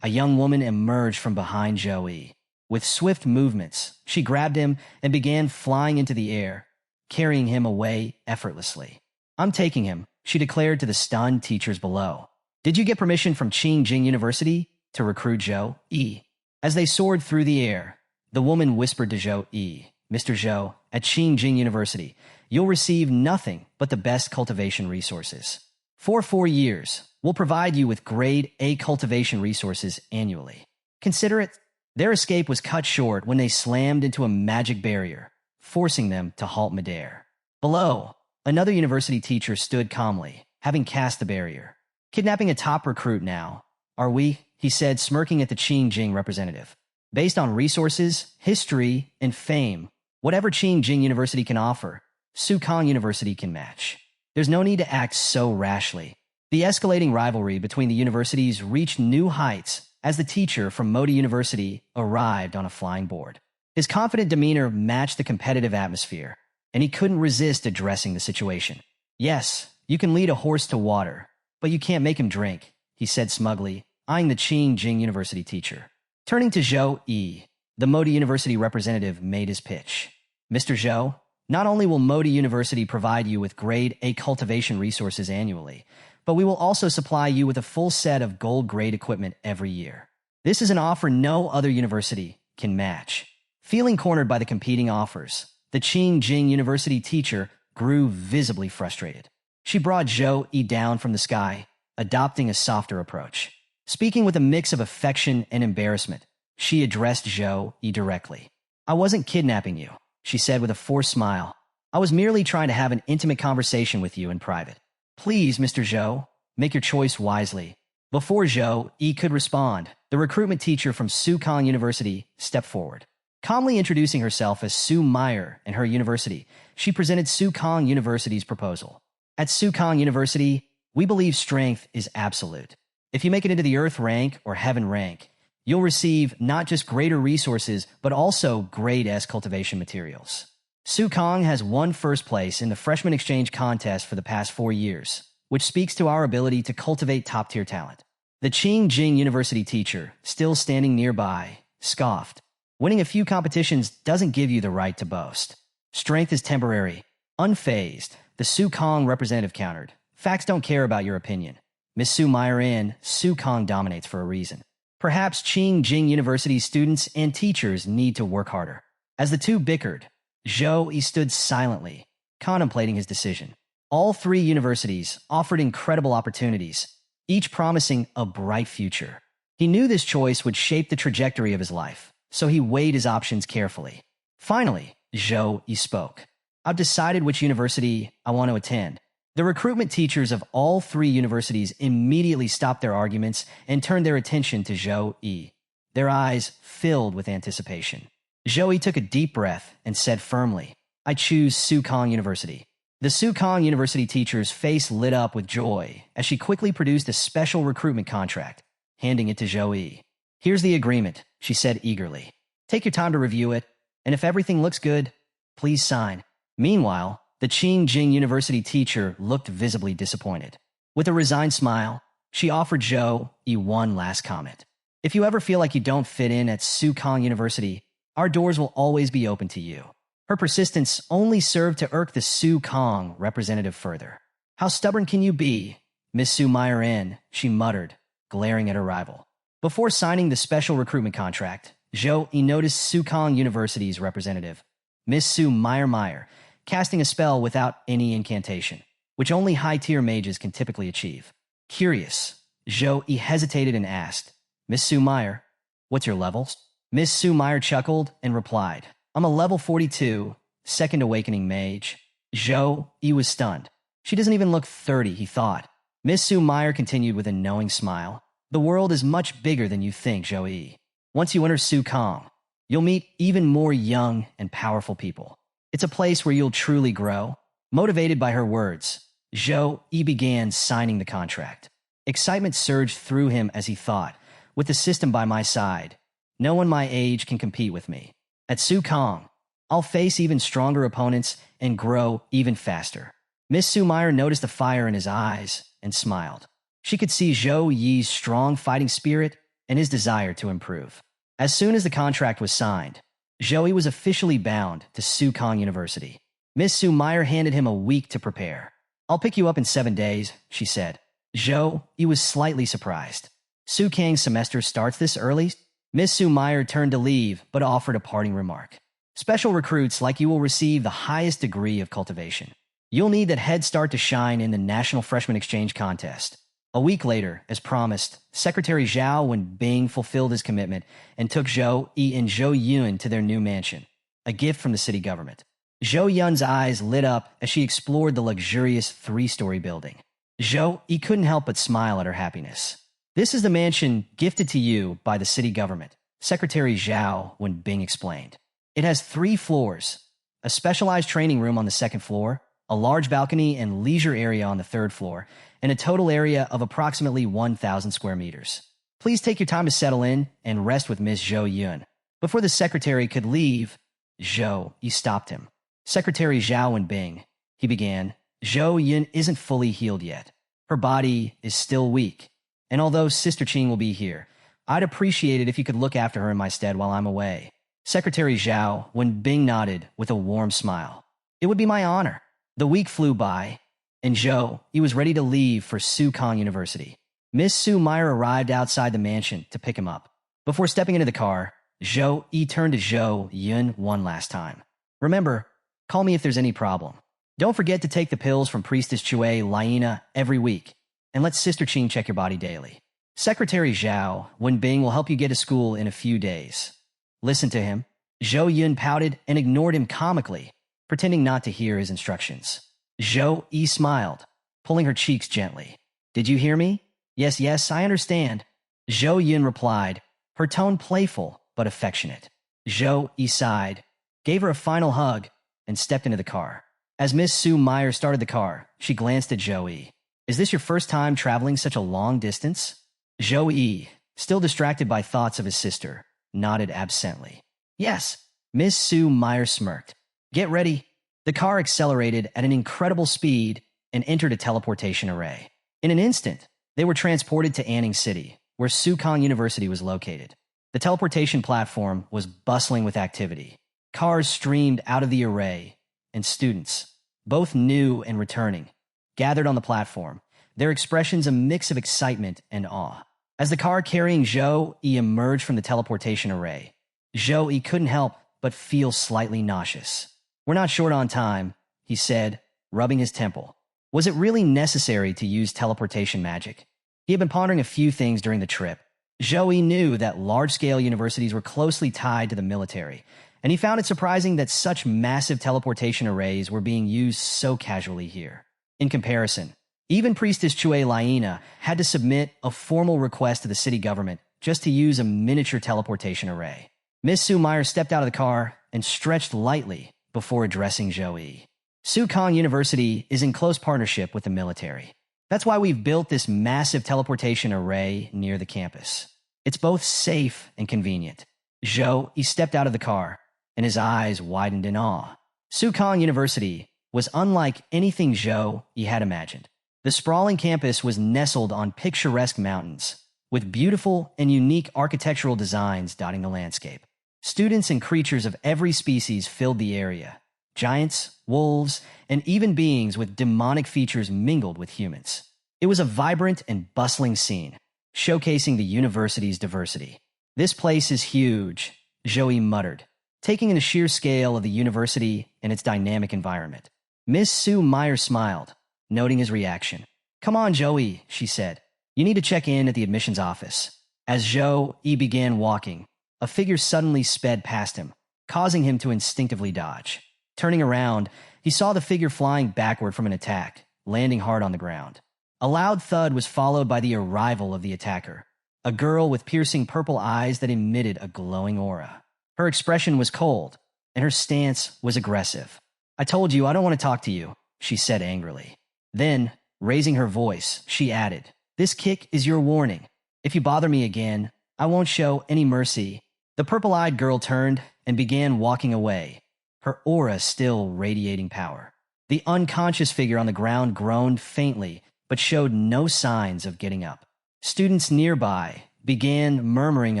A young woman emerged from behind Zhou Yi. With swift movements, she grabbed him and began flying into the air, carrying him away effortlessly. I'm taking him, she declared to the stunned teachers below. Did you get permission from Qingjing University to recruit Zhou Yi? As they soared through the air, the woman whispered to Zhou Yi, Mr. Zhou, at Qingjing University, you'll receive nothing but the best cultivation resources. For 4 years, we'll provide you with grade A cultivation resources annually. Consider it. Their escape was cut short when they slammed into a magic barrier, forcing them to halt midair. Below, another university teacher stood calmly, having cast the barrier. Kidnapping a top recruit now, are we? He said, smirking at the Qingjing representative. Based on resources, history, and fame, whatever Qingjing University can offer, Sukong University can match. There's no need to act so rashly. The escalating rivalry between the universities reached new heights as the teacher from Modi University arrived on a flying board. His confident demeanor matched the competitive atmosphere, and he couldn't resist addressing the situation. Yes, you can lead a horse to water, but you can't make him drink, he said smugly, eyeing the Qingjing University teacher. Turning to Zhou Yi, the Modi University representative made his pitch. Mr. Zhou, not only will Modi University provide you with grade A cultivation resources annually, but we will also supply you with a full set of gold-grade equipment every year. This is an offer no other university can match. Feeling cornered by the competing offers, the Qingjing University teacher grew visibly frustrated. She brought Zhou Yi down from the sky, adopting a softer approach. Speaking with a mix of affection and embarrassment, she addressed Zhou Yi directly. I wasn't kidnapping you, she said with a forced smile. I was merely trying to have an intimate conversation with you in private. Please, Mr. Zhou, make your choice wisely. Before Zhou Yi could respond, the recruitment teacher from Sukong University stepped forward. Calmly introducing herself as Su Meyer and her university, she presented Sukong University's proposal. At Sukong University, we believe strength is absolute. If you make it into the Earth rank or Heaven rank, you'll receive not just greater resources, but also grade S cultivation materials. Sukong has won first place in the freshman exchange contest for the past 4 years, which speaks to our ability to cultivate top-tier talent. The Qingjing University teacher, still standing nearby, scoffed. Winning a few competitions doesn't give you the right to boast. Strength is temporary. Unfazed, the Sukong representative countered. Facts don't care about your opinion. Miss Su Meyer in, Sukong dominates for a reason. Perhaps Qingjing University students and teachers need to work harder. As the two bickered, Zhou Yi stood silently, contemplating his decision. All 3 universities offered incredible opportunities, each promising a bright future. He knew this choice would shape the trajectory of his life, so he weighed his options carefully. Finally, Zhou Yi spoke. I've decided which university I want to attend. The recruitment teachers of all 3 universities immediately stopped their arguments and turned their attention to Zhou Yi, their eyes filled with anticipation. Zhou Yi took a deep breath and said firmly, I choose Sukong University. The Sukong University teacher's face lit up with joy as she quickly produced a special recruitment contract, handing it to Zhou Yi. Here's the agreement, she said eagerly. Take your time to review it, and if everything looks good, please sign. Meanwhile, the Qingjing University teacher looked visibly disappointed. With a resigned smile, she offered Zhou Yi one last comment. If you ever feel like you don't fit in at Sukong University, our doors will always be open to you. Her persistence only served to irk the Sukong representative further. How stubborn can you be, Miss Su Meyer in, she muttered, glaring at her rival. Before signing the special recruitment contract, Zhou Yi noticed Sukong University's representative, Miss Su Meyer, casting a spell without any incantation, which only high-tier mages can typically achieve. Curious, Zhou Yi hesitated and asked, Miss Su Meyer, what's your levels? Miss Su Meyer chuckled and replied, I'm a level 42, second awakening mage. Zhou Yi was stunned. She doesn't even look 30, he thought. Miss Su Meyer continued with a knowing smile. The world is much bigger than you think, Zhou Yi. Once you enter Sukong, you'll meet even more young and powerful people. It's a place where you'll truly grow. Motivated by her words, Zhou Yi began signing the contract. Excitement surged through him as he thought, with the system by my side, no one my age can compete with me. At Sukong, I'll face even stronger opponents and grow even faster. Miss Su Meyer noticed the fire in his eyes and smiled. She could see Zhou Yi's strong fighting spirit and his desire to improve. As soon as the contract was signed, Zoe was officially bound to Sukong University. Miss Su Meyer handed him a week to prepare. "I'll pick you up in 7 days," she said. Zoe was slightly surprised. "Su Kang's semester starts this early?" Miss Su Meyer turned to leave, but offered a parting remark. "Special recruits like you will receive the highest degree of cultivation. You'll need that head start to shine in the National Freshman Exchange Contest." A week later, as promised, Secretary Zhao Wenbing fulfilled his commitment and took Zhou Yi and Zhou Yun to their new mansion, a gift from the city government. Zhou Yun's eyes lit up as she explored the luxurious 3-story building. Zhou Yi couldn't help but smile at her happiness. "This is the mansion gifted to you by the city government," Secretary Zhao Wenbing explained. "It has 3 floors, a specialized training room on the 2nd floor, a large balcony and leisure area on the 3rd floor, and a total area of approximately 1,000 square meters. Please take your time to settle in and rest with Miss Zhou Yun." Before the secretary could leave, Zhou Yi stopped him. "Secretary Zhao Wenbing," he began, "Zhou Yun isn't fully healed yet. Her body is still weak, and although Sister Qing will be here, I'd appreciate it if you could look after her in my stead while I'm away." Secretary Zhao Wenbing nodded with a warm smile. "It would be my honor." The week flew by, and Zhou Yi was ready to leave for Sukong University. Miss Su Meyer arrived outside the mansion to pick him up. Before stepping into the car, Zhou Yi turned to Zhou Yun one last time. "Remember, call me if there's any problem. Don't forget to take the pills from Priestess Chue Laina every week, and let Sister Qing check your body daily. Secretary Zhao Wenbing will help you get to school in a few days." Listen to him. Zhou Yun pouted and ignored him comically, pretending not to hear his instructions. Zhou Yi smiled, pulling her cheeks gently. "Did you hear me?" "Yes, yes, I understand." Zhou Yun replied, her tone playful but affectionate. Zhou Yi sighed, gave her a final hug, and stepped into the car. As Miss Su Meyer started the car, she glanced at Zhou Yi. "Is this your first time traveling such a long distance?" Zhou Yi, still distracted by thoughts of his sister, nodded absently. "Yes." Miss Su Meyer smirked. "Get ready." The car accelerated at an incredible speed and entered a teleportation array. In an instant, they were transported to Anning City, where Sukong University was located. The teleportation platform was bustling with activity. Cars streamed out of the array, and students, both new and returning, gathered on the platform, their expressions a mix of excitement and awe. As the car carrying Zhou Yi emerged from the teleportation array, Zhou Yi couldn't help but feel slightly nauseous. "We're not short on time," he said, rubbing his temple. Was it really necessary to use teleportation magic? He had been pondering a few things during the trip. Zhou Yi knew that large-scale universities were closely tied to the military, and he found it surprising that such massive teleportation arrays were being used so casually here. In comparison, even Priestess Chue Laina had to submit a formal request to the city government just to use a miniature teleportation array. Miss Su Meyer stepped out of the car and stretched lightly before addressing Zhou Yi. "Sukong University is in close partnership with the military. That's why we've built this massive teleportation array near the campus. It's both safe and convenient." Zhou Yi stepped out of the car, and his eyes widened in awe. Sukong University was unlike anything Zhou Yi had imagined. The sprawling campus was nestled on picturesque mountains, with beautiful and unique architectural designs dotting the landscape. Students and creatures of every species filled the area. Giants, wolves, and even beings with demonic features mingled with humans. It was a vibrant and bustling scene, showcasing the university's diversity. "This place is huge," Zhou Yi muttered, taking in the sheer scale of the university and its dynamic environment. Miss Su Meyer smiled, noting his reaction. "Come on, Zhou Yi," she said. "You need to check in at the admissions office." As Zhou Yi began walking, a figure suddenly sped past him, causing him to instinctively dodge. Turning around, he saw the figure flying backward from an attack, landing hard on the ground. A loud thud was followed by the arrival of the attacker, a girl with piercing purple eyes that emitted a glowing aura. Her expression was cold, and her stance was aggressive. "I told you I don't want to talk to you," she said angrily. Then, raising her voice, she added, "This kick is your warning. If you bother me again, I won't show any mercy." The purple-eyed girl turned and began walking away, her aura still radiating power. The unconscious figure on the ground groaned faintly, but showed no signs of getting up. Students nearby began murmuring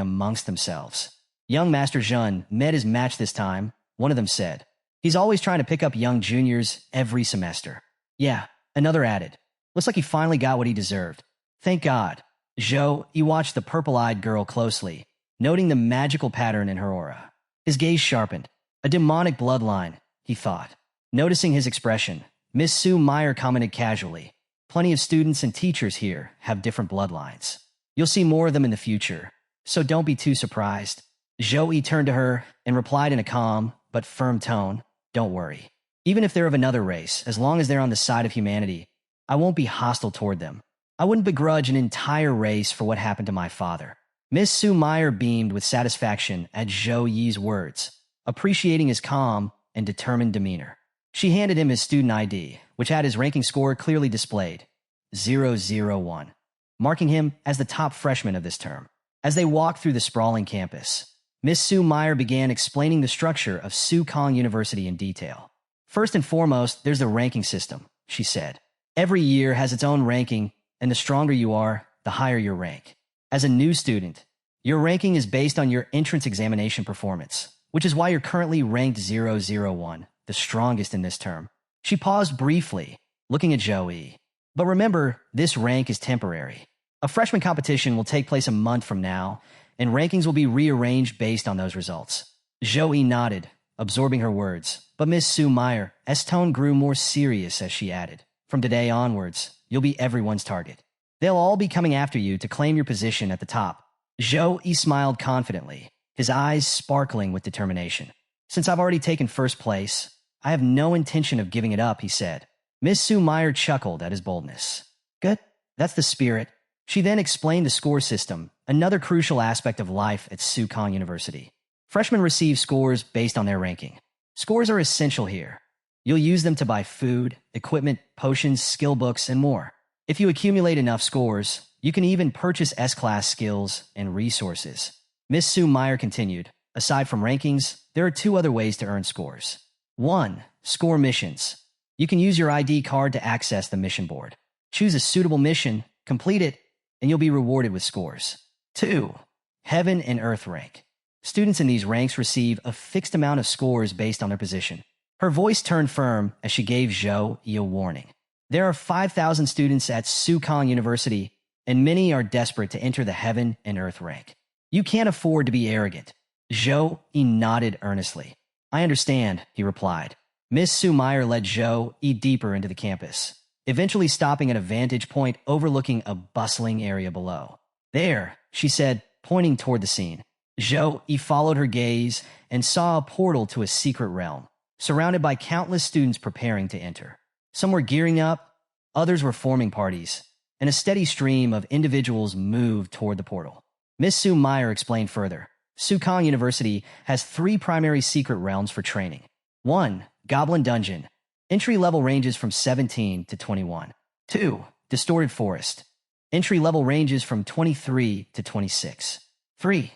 amongst themselves. Young Master Jun met his match this time, one of them said. He's always trying to pick up young juniors every semester. Yeah, another added. Looks like he finally got what he deserved. Thank God. Zhou, he watched the purple-eyed girl closely, noting the magical pattern in her aura. His gaze sharpened. A demonic bloodline, he thought. Noticing his expression, Miss Sue Meyer commented casually. Plenty of students and teachers here have different bloodlines. You'll see more of them in the future, so don't be too surprised. Zhou turned to her and replied in a calm but firm tone, don't worry. Even if they're of another race, as long as they're on the side of humanity, I won't be hostile toward them. I wouldn't begrudge an entire race for what happened to my father. Miss Sue Meyer beamed with satisfaction at Zhou Yi's words, appreciating his calm and determined demeanor. She handed him his student ID, which had his ranking score clearly displayed, 001, marking him as the top freshman of this term. As they walked through the sprawling campus, Miss Sue Meyer began explaining the structure of Sukong University in detail. First and foremost, there's the ranking system, she said. Every year has its own ranking, and the stronger you are, the higher your rank. As a new student, your ranking is based on your entrance examination performance, which is why you're currently ranked 001, the strongest in this term. She paused briefly, looking at Joey. But remember, this rank is temporary. A freshman competition will take place a month from now, and rankings will be rearranged based on those results. Joey nodded, absorbing her words, but Miss Sue Meyer's tone grew more serious as she added, from today onwards, you'll be everyone's target. They'll all be coming after you to claim your position at the top. Joey smiled confidently, his eyes sparkling with determination. Since I've already taken first place, I have no intention of giving it up, he said. Miss Sue Meyer chuckled at his boldness. Good, that's the spirit. She then explained the score system, another crucial aspect of life at Sukong University. Freshmen receive scores based on their ranking. Scores are essential here. You'll use them to buy food, equipment, potions, skill books, and more. If you accumulate enough scores, you can even purchase S-class skills and resources. Miss Sue Meyer continued, aside from rankings, there are two other ways to earn scores. 1. Score missions. You can use your ID card to access the mission board. Choose a suitable mission, complete it, and you'll be rewarded with scores. 2. Heaven and Earth rank. Students in these ranks receive a fixed amount of scores based on their position. Her voice turned firm as she gave Zhou a warning. There are 5,000 students at Sukong University, and many are desperate to enter the Heaven and Earth rank. You can't afford to be arrogant. Zhou nodded earnestly. I understand, he replied. Miss Sue Meyer led Zhou deeper into the campus, eventually stopping at a vantage point overlooking a bustling area below. There, she said, pointing toward the scene. Zhou followed her gaze and saw a portal to a secret realm, surrounded by countless students preparing to enter. Some were gearing up, others were forming parties, and a steady stream of individuals moved toward the portal. Miss Sue Meyer explained further. Sukong University has 3 primary secret realms for training. 1. Goblin Dungeon. Entry level ranges from 17 to 21. 2. Distorted Forest. Entry level ranges from 23 to 26. 3.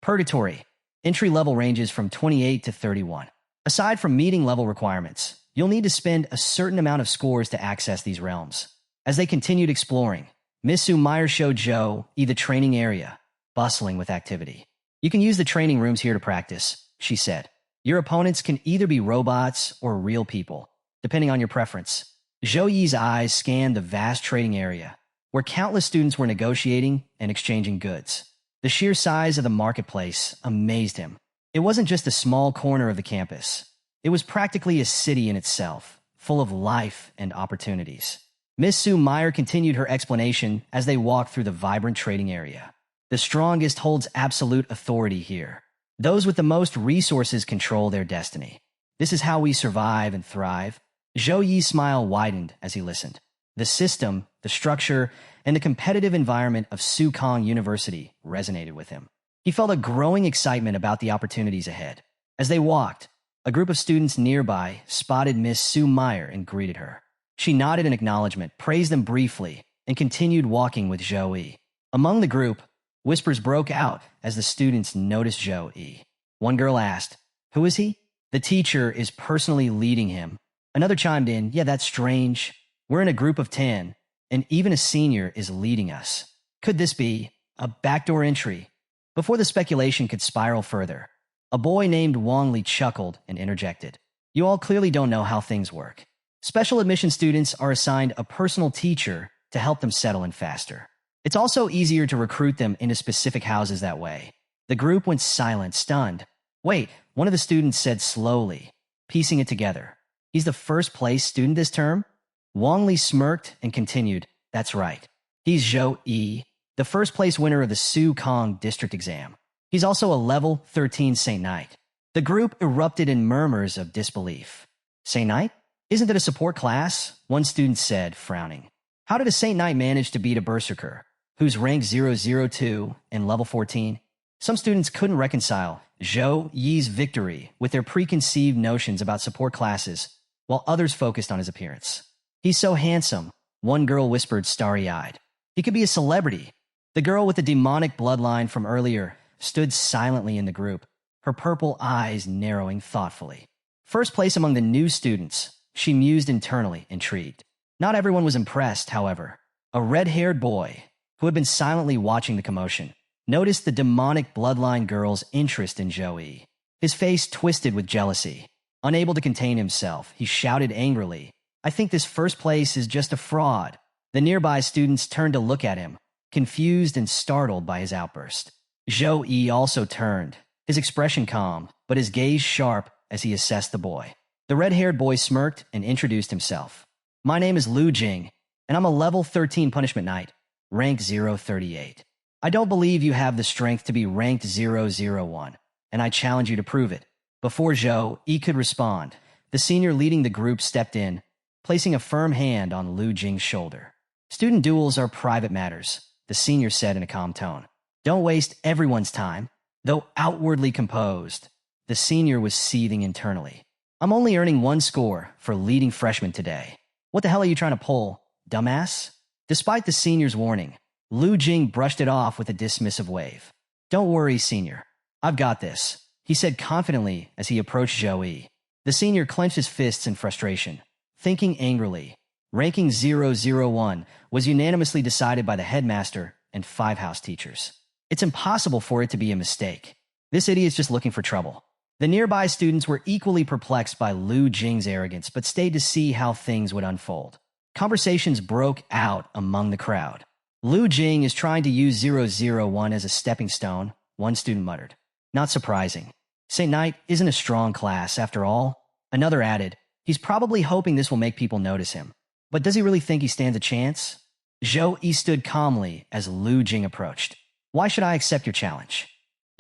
Purgatory. Entry level ranges from 28 to 31. Aside from meeting level requirements, you'll need to spend a certain amount of scores to access these realms. As they continued exploring, Miss Sue Meyer showed Zhou the training area, bustling with activity. You can use the training rooms here to practice, she said. Your opponents can either be robots or real people, depending on your preference. Zhou Yi's eyes scanned the vast trading area, where countless students were negotiating and exchanging goods. The sheer size of the marketplace amazed him. It wasn't just a small corner of the campus. It was practically a city in itself, full of life and opportunities. Miss Sue Meyer continued her explanation as they walked through the vibrant trading area. The strongest holds absolute authority here. Those with the most resources control their destiny. This is how we survive and thrive. Zhou Yi's smile widened as he listened. The system, the structure, and the competitive environment of Sukong University resonated with him. He felt a growing excitement about the opportunities ahead. As they walked, a group of students nearby spotted Miss Sue Meyer and greeted her. She nodded in acknowledgement, praised them briefly, and continued walking with Zhou Yi. Among the group, whispers broke out as the students noticed Zhou Yi. One girl asked, "Who is he?" "The teacher is personally leading him." Another chimed in, "Yeah, that's strange. We're in a group of 10, and even a senior is leading us. Could this be a backdoor entry?" Before the speculation could spiral further, a boy named Wang Li chuckled and interjected. You all clearly don't know how things work. Special admission students are assigned a personal teacher to help them settle in faster. It's also easier to recruit them into specific houses that way. The group went silent, stunned. Wait, one of the students said slowly, piecing it together. He's the first place student this term? Wang Li smirked and continued, That's right. He's Zhou Yi, the first place winner of the Su Kong district exam. He's also a level 13 Saint Knight. The group erupted in murmurs of disbelief. Saint Knight? Isn't it a support class? One student said, frowning. How did a Saint Knight manage to beat a Berserker, who's rank 002 and level 14? Some students couldn't reconcile Zhou Yi's victory with their preconceived notions about support classes, while others focused on his appearance. He's so handsome, one girl whispered starry-eyed. He could be a celebrity. The girl with the demonic bloodline from earlier stood silently in the group, her purple eyes narrowing thoughtfully. First place among the new students, she mused internally, intrigued. Not everyone was impressed, however. A red-haired boy, who had been silently watching the commotion, noticed the demonic bloodline girl's interest in Joey. His face twisted with jealousy. Unable to contain himself, he shouted angrily, I think this first place is just a fraud. The nearby students turned to look at him, confused and startled by his outburst. Zhou Yi also turned, his expression calm, but his gaze sharp as he assessed the boy. The red-haired boy smirked and introduced himself. My name is Lu Jing, and I'm a level 13 punishment knight, rank 038. I don't believe you have the strength to be ranked 001, and I challenge you to prove it. Before Zhou Yi could respond, the senior leading the group stepped in, placing a firm hand on Lu Jing's shoulder. Student duels are private matters, the senior said in a calm tone. Don't waste everyone's time. Though outwardly composed, the senior was seething internally. I'm only earning one score for leading freshman today. What the hell are you trying to pull, dumbass? Despite the senior's warning, Lu Jing brushed it off with a dismissive wave. Don't worry, senior. I've got this, he said confidently as he approached Joey. The senior clenched his fists in frustration, thinking angrily. Ranking 001 was unanimously decided by the headmaster and 5 house teachers. It's impossible for it to be a mistake. This idiot's just looking for trouble. The nearby students were equally perplexed by Lu Jing's arrogance, but stayed to see how things would unfold. Conversations broke out among the crowd. Lu Jing is trying to use 001 as a stepping stone, one student muttered. Not surprising. Saint Knight isn't a strong class, after all. Another added, he's probably hoping this will make people notice him. But does he really think he stands a chance? Zhou Yi stood calmly as Lu Jing approached. Why should I accept your challenge?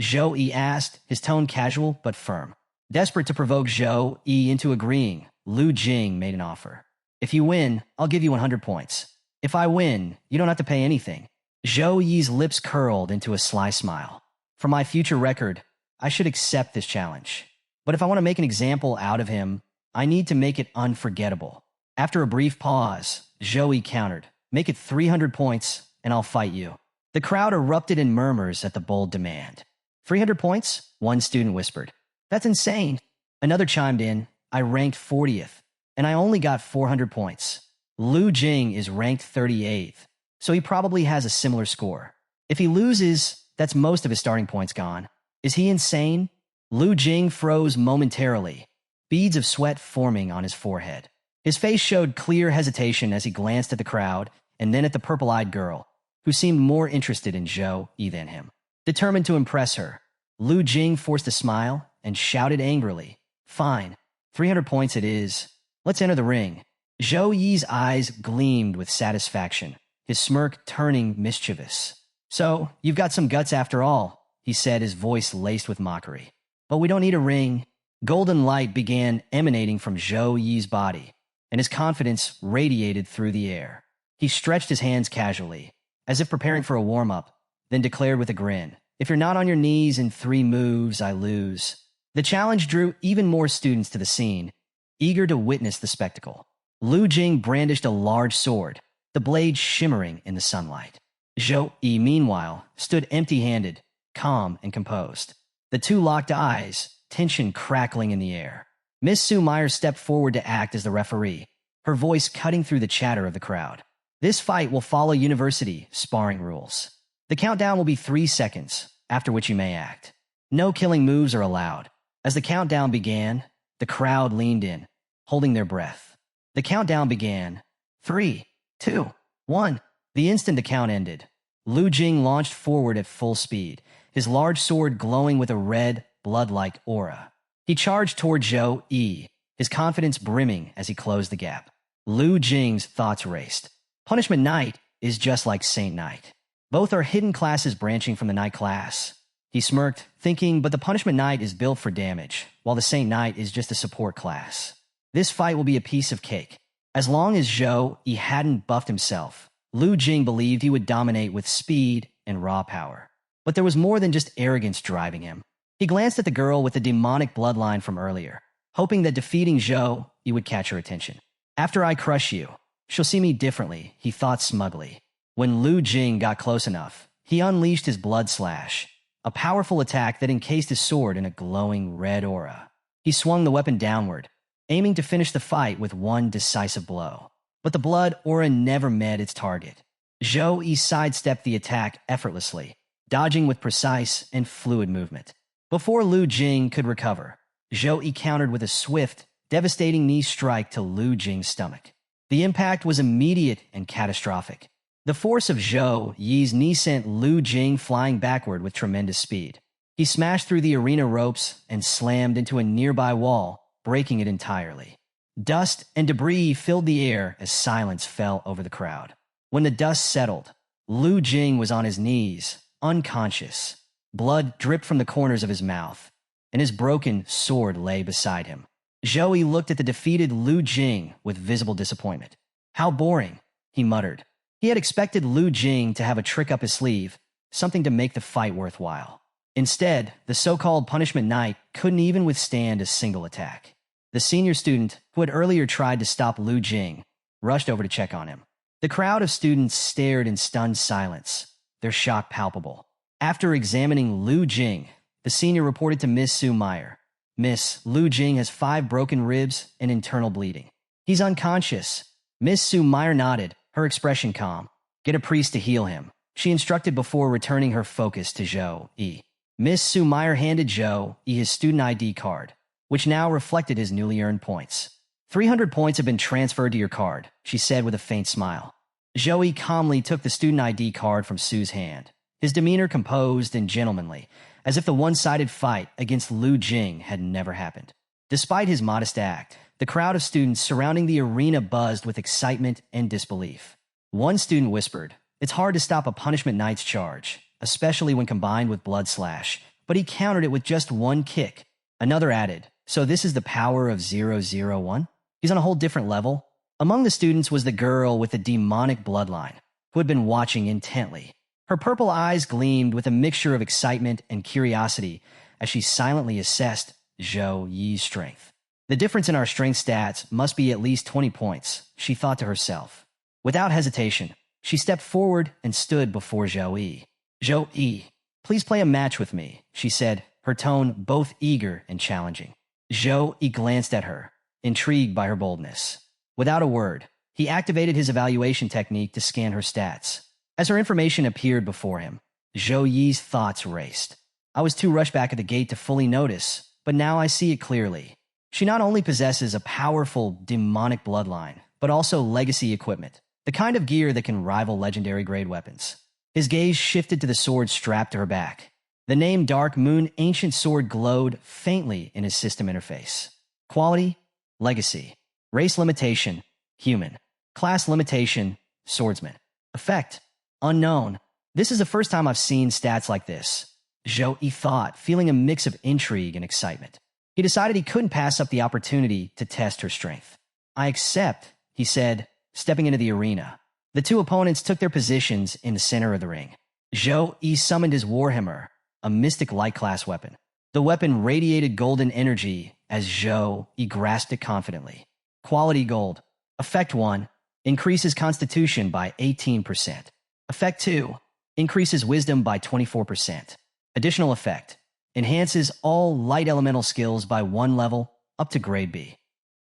Zhou Yi asked, his tone casual but firm. Desperate to provoke Zhou Yi into agreeing, Lu Jing made an offer. If you win, I'll give you 100 points. If I win, you don't have to pay anything. Zhou Yi's lips curled into a sly smile. For my future record, I should accept this challenge. But if I want to make an example out of him, I need to make it unforgettable. After a brief pause, Zhou Yi countered. Make it 300 points, and I'll fight you. The crowd erupted in murmurs at the bold demand. 300 points? One student whispered. That's insane. Another chimed in. I ranked 40th, and I only got 400 points. Lu Jing is ranked 38th, so he probably has a similar score. If he loses, that's most of his starting points gone. Is he insane? Lu Jing froze momentarily, beads of sweat forming on his forehead. His face showed clear hesitation as he glanced at the crowd and then at the purple-eyed girl, who seemed more interested in Zhou Yi than him. Determined to impress her, Lu Jing forced a smile and shouted angrily, Fine, 300 points it is. Let's enter the ring. Zhou Yi's eyes gleamed with satisfaction, his smirk turning mischievous. So, you've got some guts after all, he said, his voice laced with mockery. But we don't need a ring. Golden light began emanating from Zhou Yi's body, and his confidence radiated through the air. He stretched his hands casually, as if preparing for a warm-up, then declared with a grin, If you're not on your knees in 3 moves, I lose. The challenge drew even more students to the scene, eager to witness the spectacle. Lu Jing brandished a large sword, the blade shimmering in the sunlight. Zhou Yi, meanwhile, stood empty-handed, calm and composed. The two locked eyes, tension crackling in the air. Miss Sue Meyer stepped forward to act as the referee, her voice cutting through the chatter of the crowd. This fight will follow university sparring rules. The countdown will be 3 seconds, after which you may act. No killing moves are allowed. As the countdown began, the crowd leaned in, holding their breath. The countdown began. 3, 2, 1. The instant the count ended, Lu Jing launched forward at full speed, his large sword glowing with a red, blood-like aura. He charged toward Zhou Yi, his confidence brimming as he closed the gap. Lu Jing's thoughts raced. Punishment Knight is just like Saint Knight. Both are hidden classes branching from the Knight class. He smirked, thinking, but the Punishment Knight is built for damage, while the Saint Knight is just a support class. This fight will be a piece of cake. As long as Zhou Yi hadn't buffed himself, Lu Jing believed he would dominate with speed and raw power. But there was more than just arrogance driving him. He glanced at the girl with the demonic bloodline from earlier, hoping that defeating Zhou Yi would catch her attention. After I crush you, she'll see me differently, he thought smugly. When Lu Jing got close enough, he unleashed his blood slash, a powerful attack that encased his sword in a glowing red aura. He swung the weapon downward, aiming to finish the fight with one decisive blow. But the blood aura never met its target. Zhou Yi sidestepped the attack effortlessly, dodging with precise and fluid movement. Before Lu Jing could recover, Zhou Yi countered with a swift, devastating knee strike to Lu Jing's stomach. The impact was immediate and catastrophic. The force of Zhou Yi's knee sent Lu Jing flying backward with tremendous speed. He smashed through the arena ropes and slammed into a nearby wall, breaking it entirely. Dust and debris filled the air as silence fell over the crowd. When the dust settled, Lu Jing was on his knees, unconscious. Blood dripped from the corners of his mouth, and his broken sword lay beside him. Zhou Yi looked at the defeated Lu Jing with visible disappointment. How boring, he muttered. He had expected Lu Jing to have a trick up his sleeve, something to make the fight worthwhile. Instead, the so-called Punishment Knight couldn't even withstand a single attack. The senior student, who had earlier tried to stop Lu Jing, rushed over to check on him. The crowd of students stared in stunned silence, their shock palpable. After examining Lu Jing, the senior reported to Miss Su Meyer. Miss, Lu Jing has 5 broken ribs and internal bleeding. He's unconscious. Miss Su Meyer nodded, her expression calm. Get a priest to heal him, she instructed before returning her focus to Zhou Yi. Miss Su Meyer handed Zhou Yi his student ID card, which now reflected his newly earned points. 300 points have been transferred to your card, she said with a faint smile. Zhou Yi calmly took the student ID card from Su's hand, his demeanor composed and gentlemanly, as if the one-sided fight against Lu Jing had never happened. Despite his modest act, the crowd of students surrounding the arena buzzed with excitement and disbelief. One student whispered, "It's hard to stop a Punishment Knight's charge, especially when combined with Blood Slash, but he countered it with just one kick." Another added, "So this is the power of 001? He's on a whole different level?" Among the students was the girl with the demonic bloodline, who had been watching intently. Her purple eyes gleamed with a mixture of excitement and curiosity as she silently assessed Zhou Yi's strength. The difference in our strength stats must be at least 20 points, she thought to herself. Without hesitation, she stepped forward and stood before Zhou Yi. "Zhou Yi, please play a match with me," she said, her tone both eager and challenging. Zhou Yi glanced at her, intrigued by her boldness. Without a word, he activated his evaluation technique to scan her stats. As her information appeared before him, Zhou Yi's thoughts raced. I was too rushed back at the gate to fully notice, but now I see it clearly. She not only possesses a powerful demonic bloodline, but also legacy equipment, the kind of gear that can rival legendary grade weapons. His gaze shifted to the sword strapped to her back. The name Dark Moon Ancient Sword glowed faintly in his system interface. Quality, legacy. Race limitation, human. Class limitation, swordsman. Effect, unknown. This is the first time I've seen stats like this, Zhou Yi thought, feeling a mix of intrigue and excitement. He decided he couldn't pass up the opportunity to test her strength. "I accept," he said, stepping into the arena. The two opponents took their positions in the center of the ring. Zhou Yi summoned his Warhammer, a mystic light class weapon. The weapon radiated golden energy as Zhou Yi grasped it confidently. Quality gold. Effect 1. Increases constitution by 18%. Effect 2. Increases wisdom by 24%. Additional effect. Enhances all light elemental skills by 1 level up to grade B.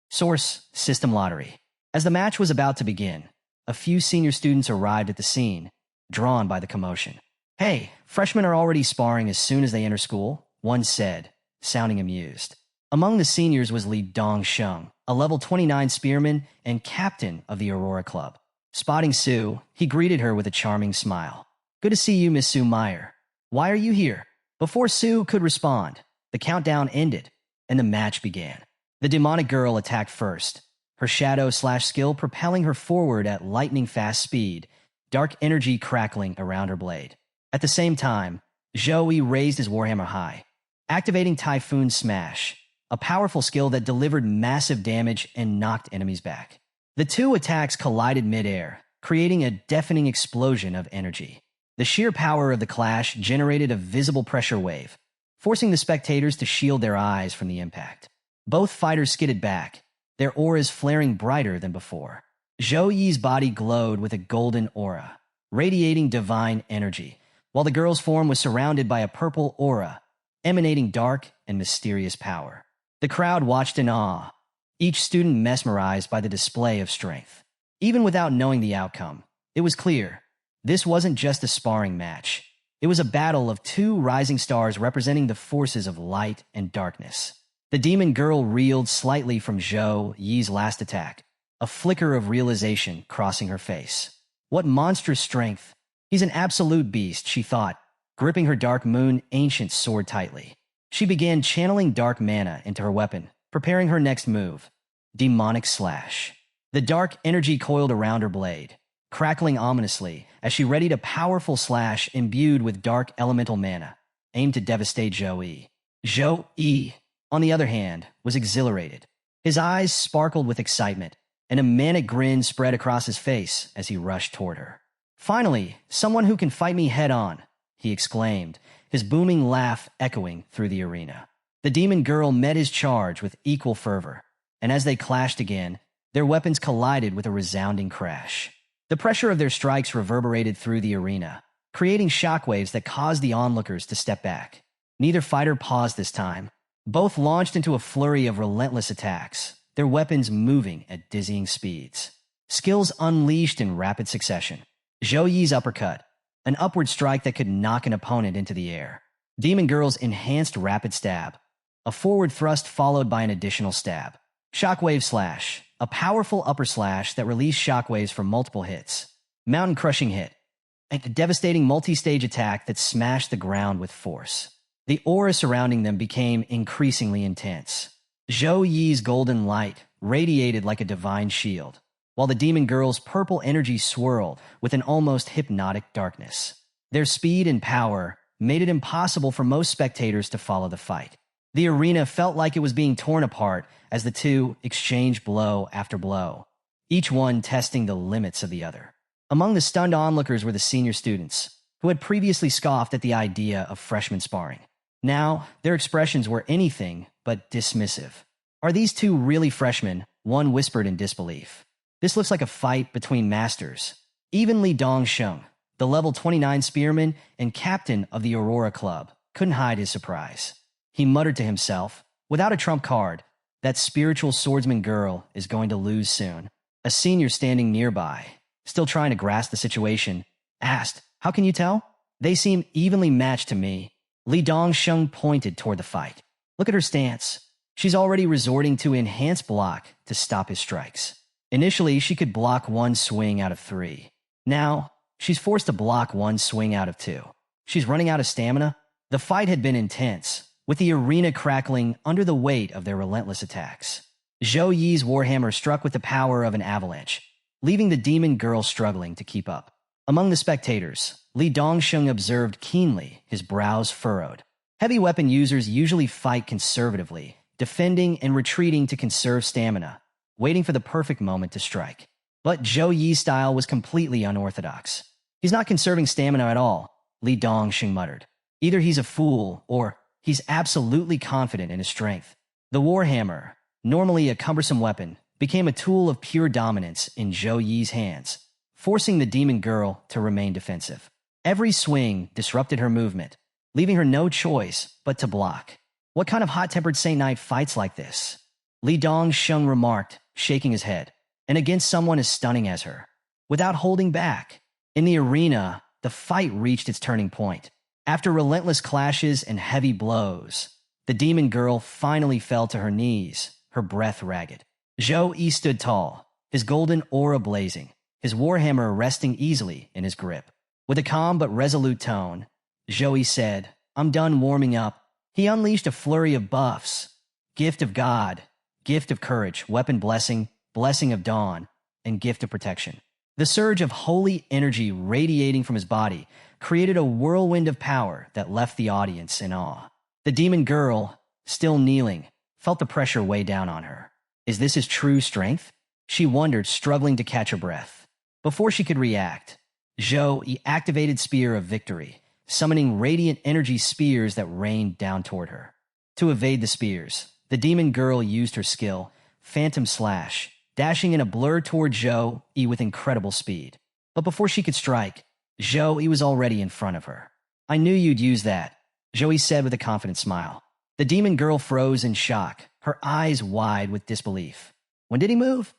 Source: System Lottery. As the match was about to begin, a few senior students arrived at the scene, drawn by the commotion. Hey, freshmen are already sparring as soon as they enter school, one said, sounding amused. Among the seniors was Li Dongsheng, a level 29 spearman and captain of the Aurora Club. Spotting Sue, he greeted her with a charming smile. Good to see you, Miss Sue Meyer. Why are you here? Before Sue could respond, the countdown ended, and the match began. The demonic girl attacked first, her shadow/skill propelling her forward at lightning-fast speed, dark energy crackling around her blade. At the same time, Zhou Yi raised his warhammer high, activating Typhoon Smash, a powerful skill that delivered massive damage and knocked enemies back. The two attacks collided mid-air, creating a deafening explosion of energy. The sheer power of the clash generated a visible pressure wave, forcing the spectators to shield their eyes from the impact. Both fighters skidded back, their auras flaring brighter than before. Zhou Yi's body glowed with a golden aura, radiating divine energy, while the girl's form was surrounded by a purple aura, emanating dark and mysterious power. The crowd watched in awe, each student mesmerized by the display of strength. Even without knowing the outcome, it was clear this wasn't just a sparring match. It was a battle of two rising stars representing the forces of light and darkness. The demon girl reeled slightly from Zhou Yi's last attack, a flicker of realization crossing her face. What monstrous strength! He's an absolute beast, she thought, gripping her Dark Moon ancient sword tightly. She began channeling dark mana into her weapon, preparing her next move, Demonic Slash. The dark energy coiled around her blade, crackling ominously as she readied a powerful slash imbued with dark elemental mana, aimed to devastate Zhou Yi. Zhou Yi, on the other hand, was exhilarated. His eyes sparkled with excitement, and a manic grin spread across his face as he rushed toward her. Finally, someone who can fight me head-on, he exclaimed, his booming laugh echoing through the arena. The demon girl met his charge with equal fervor, and as they clashed again, their weapons collided with a resounding crash. The pressure of their strikes reverberated through the arena, creating shockwaves that caused the onlookers to step back. Neither fighter paused this time. Both launched into a flurry of relentless attacks, their weapons moving at dizzying speeds. Skills unleashed in rapid succession. Zhou Yi's uppercut, an upward strike that could knock an opponent into the air. Demon Girl's enhanced rapid stab, a forward thrust followed by an additional stab. Shockwave Slash, a powerful upper slash that released shockwaves from multiple hits. Mountain Crushing Hit, a devastating multi-stage attack that smashed the ground with force. The aura surrounding them became increasingly intense. Zhou Yi's golden light radiated like a divine shield, while the demon girl's purple energy swirled with an almost hypnotic darkness. Their speed and power made it impossible for most spectators to follow the fight. The arena felt like it was being torn apart as the two exchanged blow after blow, each one testing the limits of the other. Among the stunned onlookers were the senior students, who had previously scoffed at the idea of freshman sparring. Now, their expressions were anything but dismissive. Are these two really freshmen? One whispered in disbelief. This looks like a fight between masters. Even Li Dongsheng, the level 29 spearman and captain of the Aurora Club, couldn't hide his surprise. He muttered to himself, without a trump card, that spiritual swordsman girl is going to lose soon. A senior standing nearby, still trying to grasp the situation, asked, "How can you tell? They seem evenly matched to me." Li Dongsheng pointed toward the fight. Look at her stance. She's already resorting to enhanced block to stop his strikes. Initially, she could block one swing out of 3. Now, she's forced to block one swing out of 2. She's running out of stamina. The fight had been intense, with the arena crackling under the weight of their relentless attacks. Zhou Yi's warhammer struck with the power of an avalanche, leaving the demon girl struggling to keep up. Among the spectators, Li Dongsheng observed keenly, his brows furrowed. Heavy weapon users usually fight conservatively, defending and retreating to conserve stamina, waiting for the perfect moment to strike. But Zhou Yi's style was completely unorthodox. He's not conserving stamina at all, Li Dongsheng muttered. Either he's a fool, or he's absolutely confident in his strength. The warhammer, normally a cumbersome weapon, became a tool of pure dominance in Zhou Yi's hands, forcing the demon girl to remain defensive. Every swing disrupted her movement, leaving her no choice but to block. What kind of hot-tempered Saint Knight fights like this? Li Dongsheng remarked, shaking his head, and against someone as stunning as her. Without holding back. In the arena, the fight reached its turning point. After relentless clashes and heavy blows, the demon girl finally fell to her knees, her breath ragged. Zhou Yi stood tall, his golden aura blazing, his warhammer resting easily in his grip. With a calm but resolute tone, Zhou Yi said, "I'm done warming up." He unleashed a flurry of buffs: Gift of God, Gift of Courage, Weapon Blessing, Blessing of Dawn, and Gift of Protection. The surge of holy energy radiating from his body created a whirlwind of power that left the audience in awe. The demon girl, still kneeling, felt the pressure weigh down on her. Is this his true strength? She wondered, struggling to catch her breath. Before she could react, Zhou Yi activated Spear of Victory, summoning radiant energy spears that rained down toward her. To evade the spears, the demon girl used her skill, Phantom Slash, dashing in a blur toward Zhou Yi with incredible speed. But before she could strike, Zhou Yi was already in front of her. "I knew you'd use that," Zhou Yi said with a confident smile. The demon girl froze in shock, her eyes wide with disbelief. When did he move?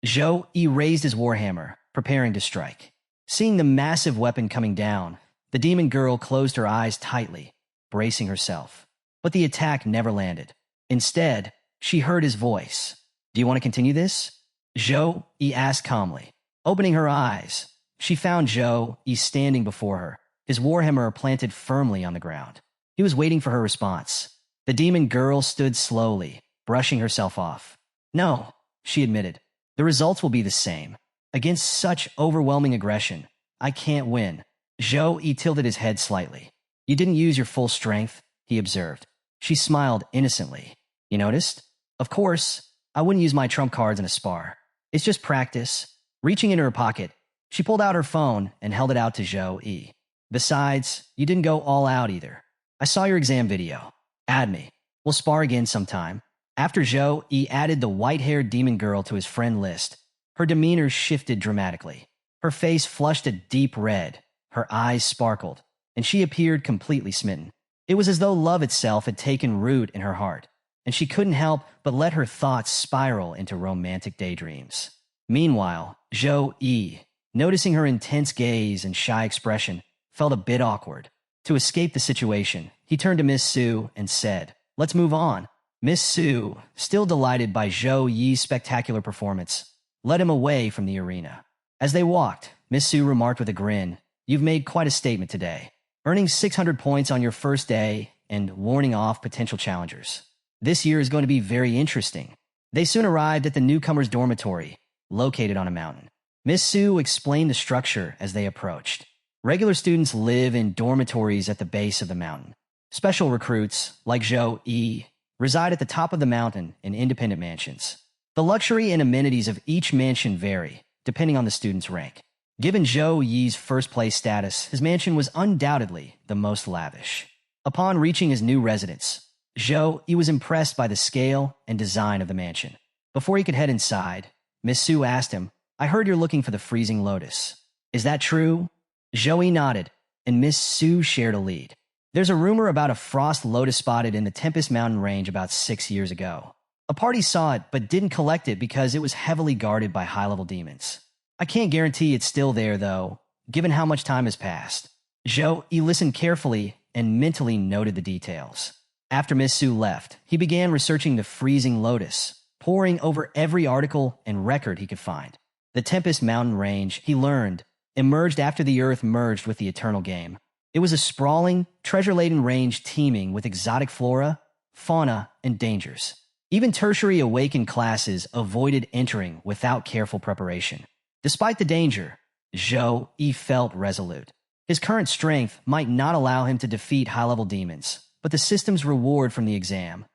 Zhou Yi raised his warhammer, preparing to strike. Seeing the massive weapon coming down, the demon girl closed her eyes tightly, bracing herself. But the attack never landed. Instead, she heard his voice. "Do you want to continue this?" Zhou Yi asked calmly. Opening her eyes, she found Zhou Yi standing before her, his warhammer planted firmly on the ground. He was waiting for her response. The demon girl stood slowly, brushing herself off. "No," she admitted. "The results will be the same. Against such overwhelming aggression, I can't win." Zhou Yi tilted his head slightly. "You didn't use your full strength," he observed. She smiled innocently. "You noticed? Of course, I wouldn't use my trump cards in a spar. It's just practice." Reaching into her pocket, she pulled out her phone and held it out to Zhou Yi. "Besides, you didn't go all out either. I saw your exam video. Add me. We'll spar again sometime." After Zhou Yi added the white-haired demon girl to his friend list, her demeanor shifted dramatically. Her face flushed a deep red, her eyes sparkled, and she appeared completely smitten. It was as though love itself had taken root in her heart, and she couldn't help but let her thoughts spiral into romantic daydreams. Meanwhile, Zhou Yi, noticing her intense gaze and shy expression, felt a bit awkward. To escape the situation, he turned to Miss Su and said, "Let's move on." Miss Su, still delighted by Zhou Yi's spectacular performance, led him away from the arena. As they walked, Miss Su remarked with a grin, "You've made quite a statement today, earning 600 points on your first day and warning off potential challengers. This year is going to be very interesting." They soon arrived at the newcomers' dormitory, located on a mountain. Miss Su explained the structure as they approached. Regular students live in dormitories at the base of the mountain. Special recruits, like Zhou Yi, reside at the top of the mountain in independent mansions. The luxury and amenities of each mansion vary, depending on the student's rank. Given Zhou Yi's first-place status, his mansion was undoubtedly the most lavish. Upon reaching his new residence, Zhou Yi was impressed by the scale and design of the mansion. Before he could head inside, Miss Su asked him, "I heard you're looking for the freezing lotus. Is that true?" Zhou Yi nodded, and Miss Su shared a lead. "There's a rumor about a frost lotus spotted in the Tempest Mountain range about 6 years ago. A party saw it but didn't collect it because it was heavily guarded by high-level demons. I can't guarantee it's still there, though, given how much time has passed." Zhou Yi listened carefully and mentally noted the details. After Miss Su left, he began researching the freezing lotus, poring over every article and record he could find. The Tempest Mountain range, he learned, emerged after the Earth merged with the Eternal Game. It was a sprawling, treasure-laden range teeming with exotic flora, fauna, and dangers. Even tertiary awakened classes avoided entering without careful preparation. Despite the danger, Zhou Yi felt resolute. His current strength might not allow him to defeat high-level demons, but the system's reward from the exam,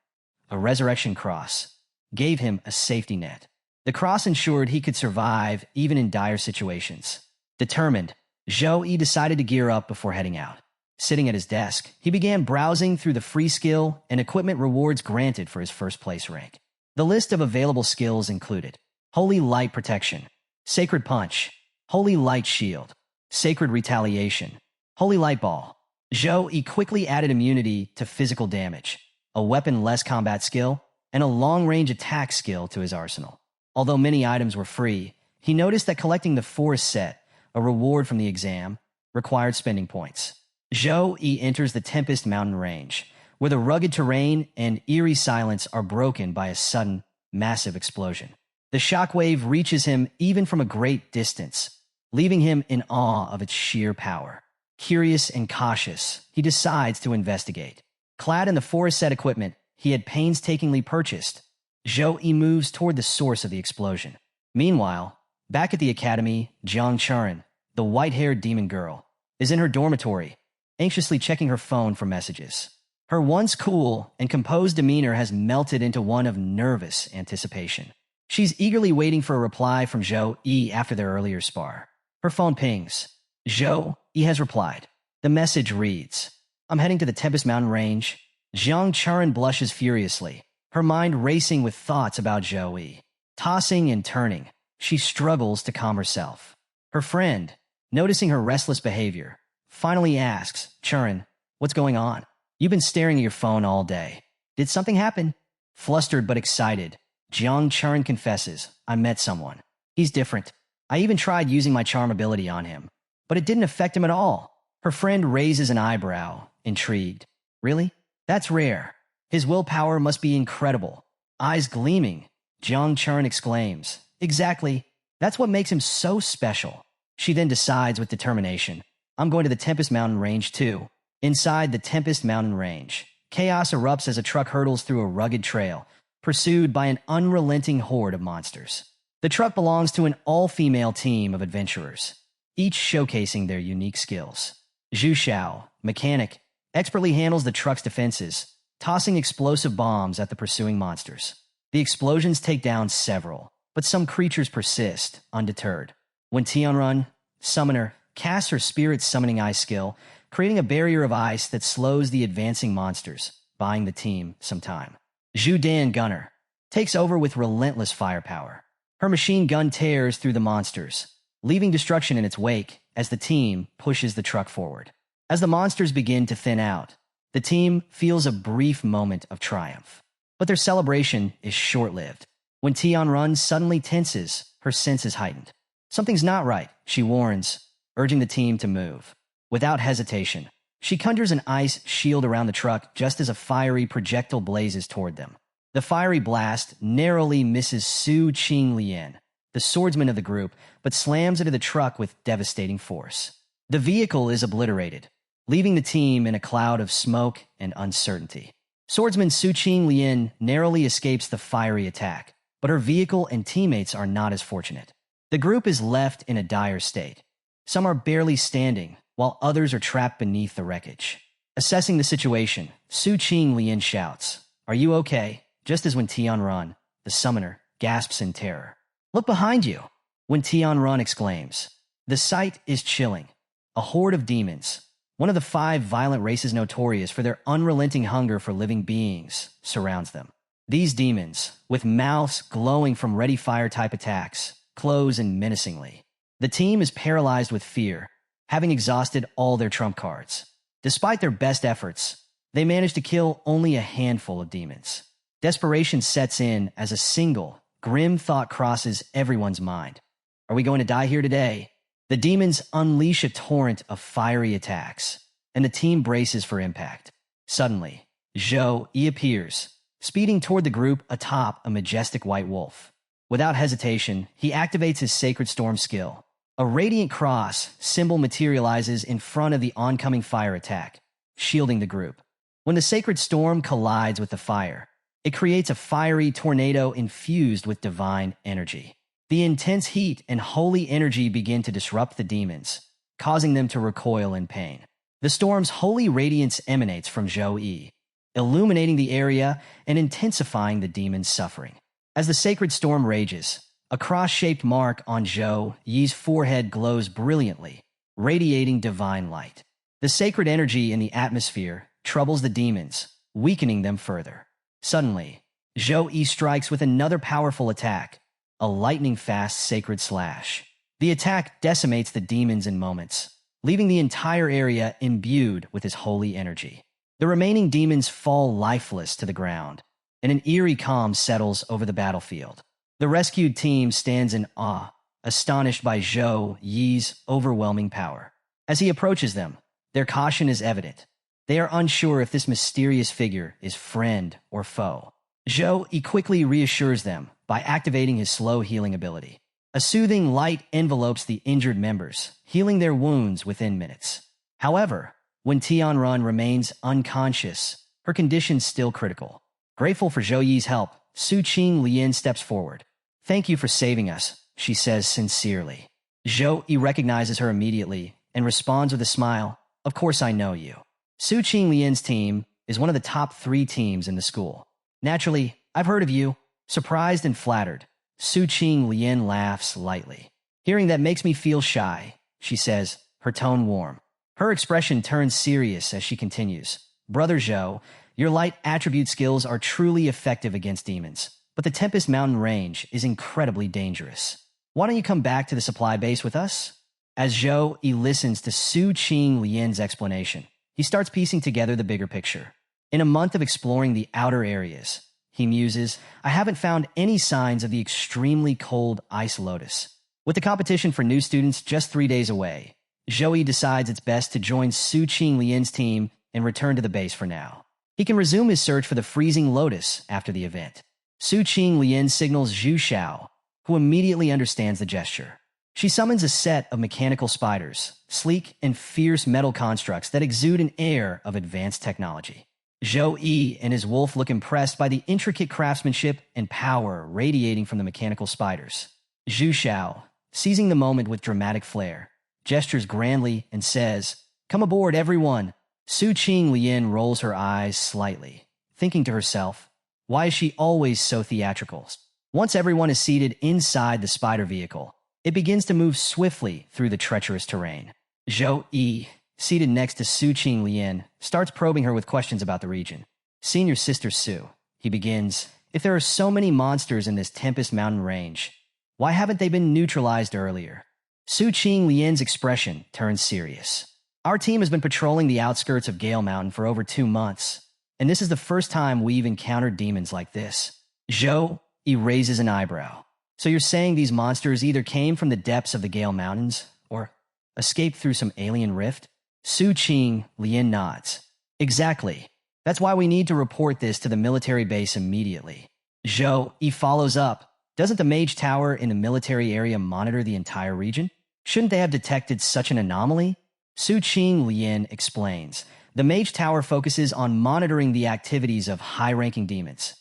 a resurrection cross, gave him a safety net. The cross ensured he could survive even in dire situations. Determined, Zhou Yi decided to gear up before heading out. Sitting at his desk, he began browsing through the free skill and equipment rewards granted for his first-place rank. The list of available skills included Holy Light Protection, Sacred Punch, Holy Light Shield, Sacred Retaliation, Holy Light Ball. Zhou Yi quickly added immunity to physical damage, a weapon-less combat skill, and a long-range attack skill to his arsenal. Although many items were free, he noticed that collecting the Forest Set, a reward from the exam, required spending points. Zhou Yi enters the Tempest Mountain Range, where the rugged terrain and eerie silence are broken by a sudden, massive explosion. The shockwave reaches him even from a great distance, leaving him in awe of its sheer power. Curious and cautious, he decides to investigate. Clad in the forest set equipment he had painstakingly purchased, Zhou Yi moves toward the source of the explosion. Meanwhile, back at the academy, Jiang Churen, the white-haired demon girl, is in her dormitory, anxiously checking her phone for messages. Her once cool and composed demeanor has melted into one of nervous anticipation. She's eagerly waiting for a reply from Zhou Yi after their earlier spar. Her phone pings. Zhou Yi has replied. The message reads, "I'm heading to the Tempest Mountain Range." Jiang Churen blushes furiously, her mind racing with thoughts about Zhou Yi. Tossing and turning, she struggles to calm herself. Her friend, noticing her restless behavior, finally asks, "Churen, what's going on? You've been staring at your phone all day. Did something happen?" Flustered but excited, Jiang Churen confesses, "I met someone. He's different. I even tried using my charm ability on him, but it didn't affect him at all." Her friend raises an eyebrow, intrigued. "Really? That's rare. His willpower must be incredible." Eyes gleaming, Jiang Churen exclaims, "Exactly. That's what makes him so special." She then decides with determination, "I'm going to the Tempest Mountain Range too." Inside the Tempest Mountain Range, chaos erupts as a truck hurtles through a rugged trail, pursued by an unrelenting horde of monsters. The truck belongs to an all-female team of adventurers, each showcasing their unique skills. Zhu Xiao, mechanic, expertly handles the truck's defenses, tossing explosive bombs at the pursuing monsters. The explosions take down several, but some creatures persist, undeterred. When Tianrun, summoner, casts her spirit summoning ice skill, creating a barrier of ice that slows the advancing monsters, buying the team some time. Zhu Dan, gunner, takes over with relentless firepower. Her machine gun tears through the monsters, leaving destruction in its wake as the team pushes the truck forward. As the monsters begin to thin out, the team feels a brief moment of triumph. But their celebration is short-lived. When Tianrun suddenly tenses, her senses heightened. Something's not right, she warns, urging the team to move. Without hesitation, she conjures an ice shield around the truck just as a fiery projectile blazes toward them. The fiery blast narrowly misses Su Qing Lian, the swordsman of the group, but slams into the truck with devastating force. The vehicle is obliterated, leaving the team in a cloud of smoke and uncertainty. Swordsman Su Qing Lian narrowly escapes the fiery attack, but her vehicle and teammates are not as fortunate. The group is left in a dire state. Some are barely standing, while others are trapped beneath the wreckage. Assessing the situation, Su Qing Lian shouts, "Are you okay?" just as when Tianrun, the summoner, gasps in terror. "Look behind you!" When Tianrun exclaims. The sight is chilling. A horde of demons, one of the 5 violent races notorious for their unrelenting hunger for living beings, surrounds them. These demons, with mouths glowing from ready fire-type attacks, close in menacingly. The team is paralyzed with fear, having exhausted all their trump cards. Despite their best efforts, they manage to kill only a handful of demons. Desperation sets in as a single, grim thought crosses everyone's mind. Are we going to die here today? The demons unleash a torrent of fiery attacks, and the team braces for impact. Suddenly, Zhou Yi appears, speeding toward the group atop a majestic white wolf. Without hesitation, he activates his Sacred Storm skill. A radiant cross symbol materializes in front of the oncoming fire attack, shielding the group. When the Sacred Storm collides with the fire, it creates a fiery tornado infused with divine energy. The intense heat and holy energy begin to disrupt the demons, causing them to recoil in pain. The storm's holy radiance emanates from Zhou Yi, illuminating the area and intensifying the demons' suffering. As the Sacred Storm rages, a cross-shaped mark on Zhou Yi's forehead glows brilliantly, radiating divine light. The sacred energy in the atmosphere troubles the demons, weakening them further. Suddenly, Zhou Yi strikes with another powerful attack, a lightning-fast sacred slash. The attack decimates the demons in moments, leaving the entire area imbued with his holy energy. The remaining demons fall lifeless to the ground, and an eerie calm settles over the battlefield. The rescued team stands in awe, astonished by Zhou Yi's overwhelming power. As he approaches them, their caution is evident. They are unsure if this mysterious figure is friend or foe. Zhou quickly reassures them by activating his slow healing ability. A soothing light envelopes the injured members, healing their wounds within minutes. However, when Tianrun remains unconscious, her condition still critical. Grateful for Zhou Yi's help, Su Qing Lian steps forward. "Thank you for saving us," she says sincerely. Zhou Yi recognizes her immediately and responds with a smile. "Of course I know you." Su Qing Lian's team is one of the top 3 teams in the school. "Naturally, I've heard of you." Surprised and flattered, Su Qing Lian laughs lightly. "Hearing that makes me feel shy," she says, her tone warm. Her expression turns serious as she continues. "Brother Zhou, your light attribute skills are truly effective against demons, but the Tempest Mountain range is incredibly dangerous. Why don't you come back to the supply base with us?" As Zhou listens to Su Qing Lian's explanation, he starts piecing together the bigger picture. In a month of exploring the outer areas, he muses, "I haven't found any signs of the extremely cold ice lotus." With the competition for new students just 3 days away, Zhou decides it's best to join Su Qing Lian's team and return to the base for now. He can resume his search for the freezing lotus after the event. Su Qing Lian signals Zhu Xiao, who immediately understands the gesture. She summons a set of mechanical spiders, sleek and fierce metal constructs that exude an air of advanced technology. Zhou Yi and his wolf look impressed by the intricate craftsmanship and power radiating from the mechanical spiders. Zhu Xiao, seizing the moment with dramatic flair, gestures grandly and says, "Come aboard, everyone." Su Qing Lian rolls her eyes slightly, thinking to herself, why is she always so theatrical? Once everyone is seated inside the spider vehicle, it begins to move swiftly through the treacherous terrain. Zhou Yi, seated next to Su Qing Lian, starts probing her with questions about the region. "Senior Sister Su," he begins, "if there are so many monsters in this Tempest Mountain range, why haven't they been neutralized earlier?" Su Qing Lian's expression turns serious. "Our team has been patrolling the outskirts of Gale Mountain for over 2 months, and this is the first time we've encountered demons like this." Zhou raises an eyebrow. "So you're saying these monsters either came from the depths of the Gale Mountains, or escaped through some alien rift?" Su Qing Lian nods. "Exactly. That's why we need to report this to the military base immediately." Zhou follows up. "Doesn't the Mage Tower in the military area monitor the entire region? Shouldn't they have detected such an anomaly?" Su Qing Lian explains. "The Mage Tower focuses on monitoring the activities of high-ranking demons,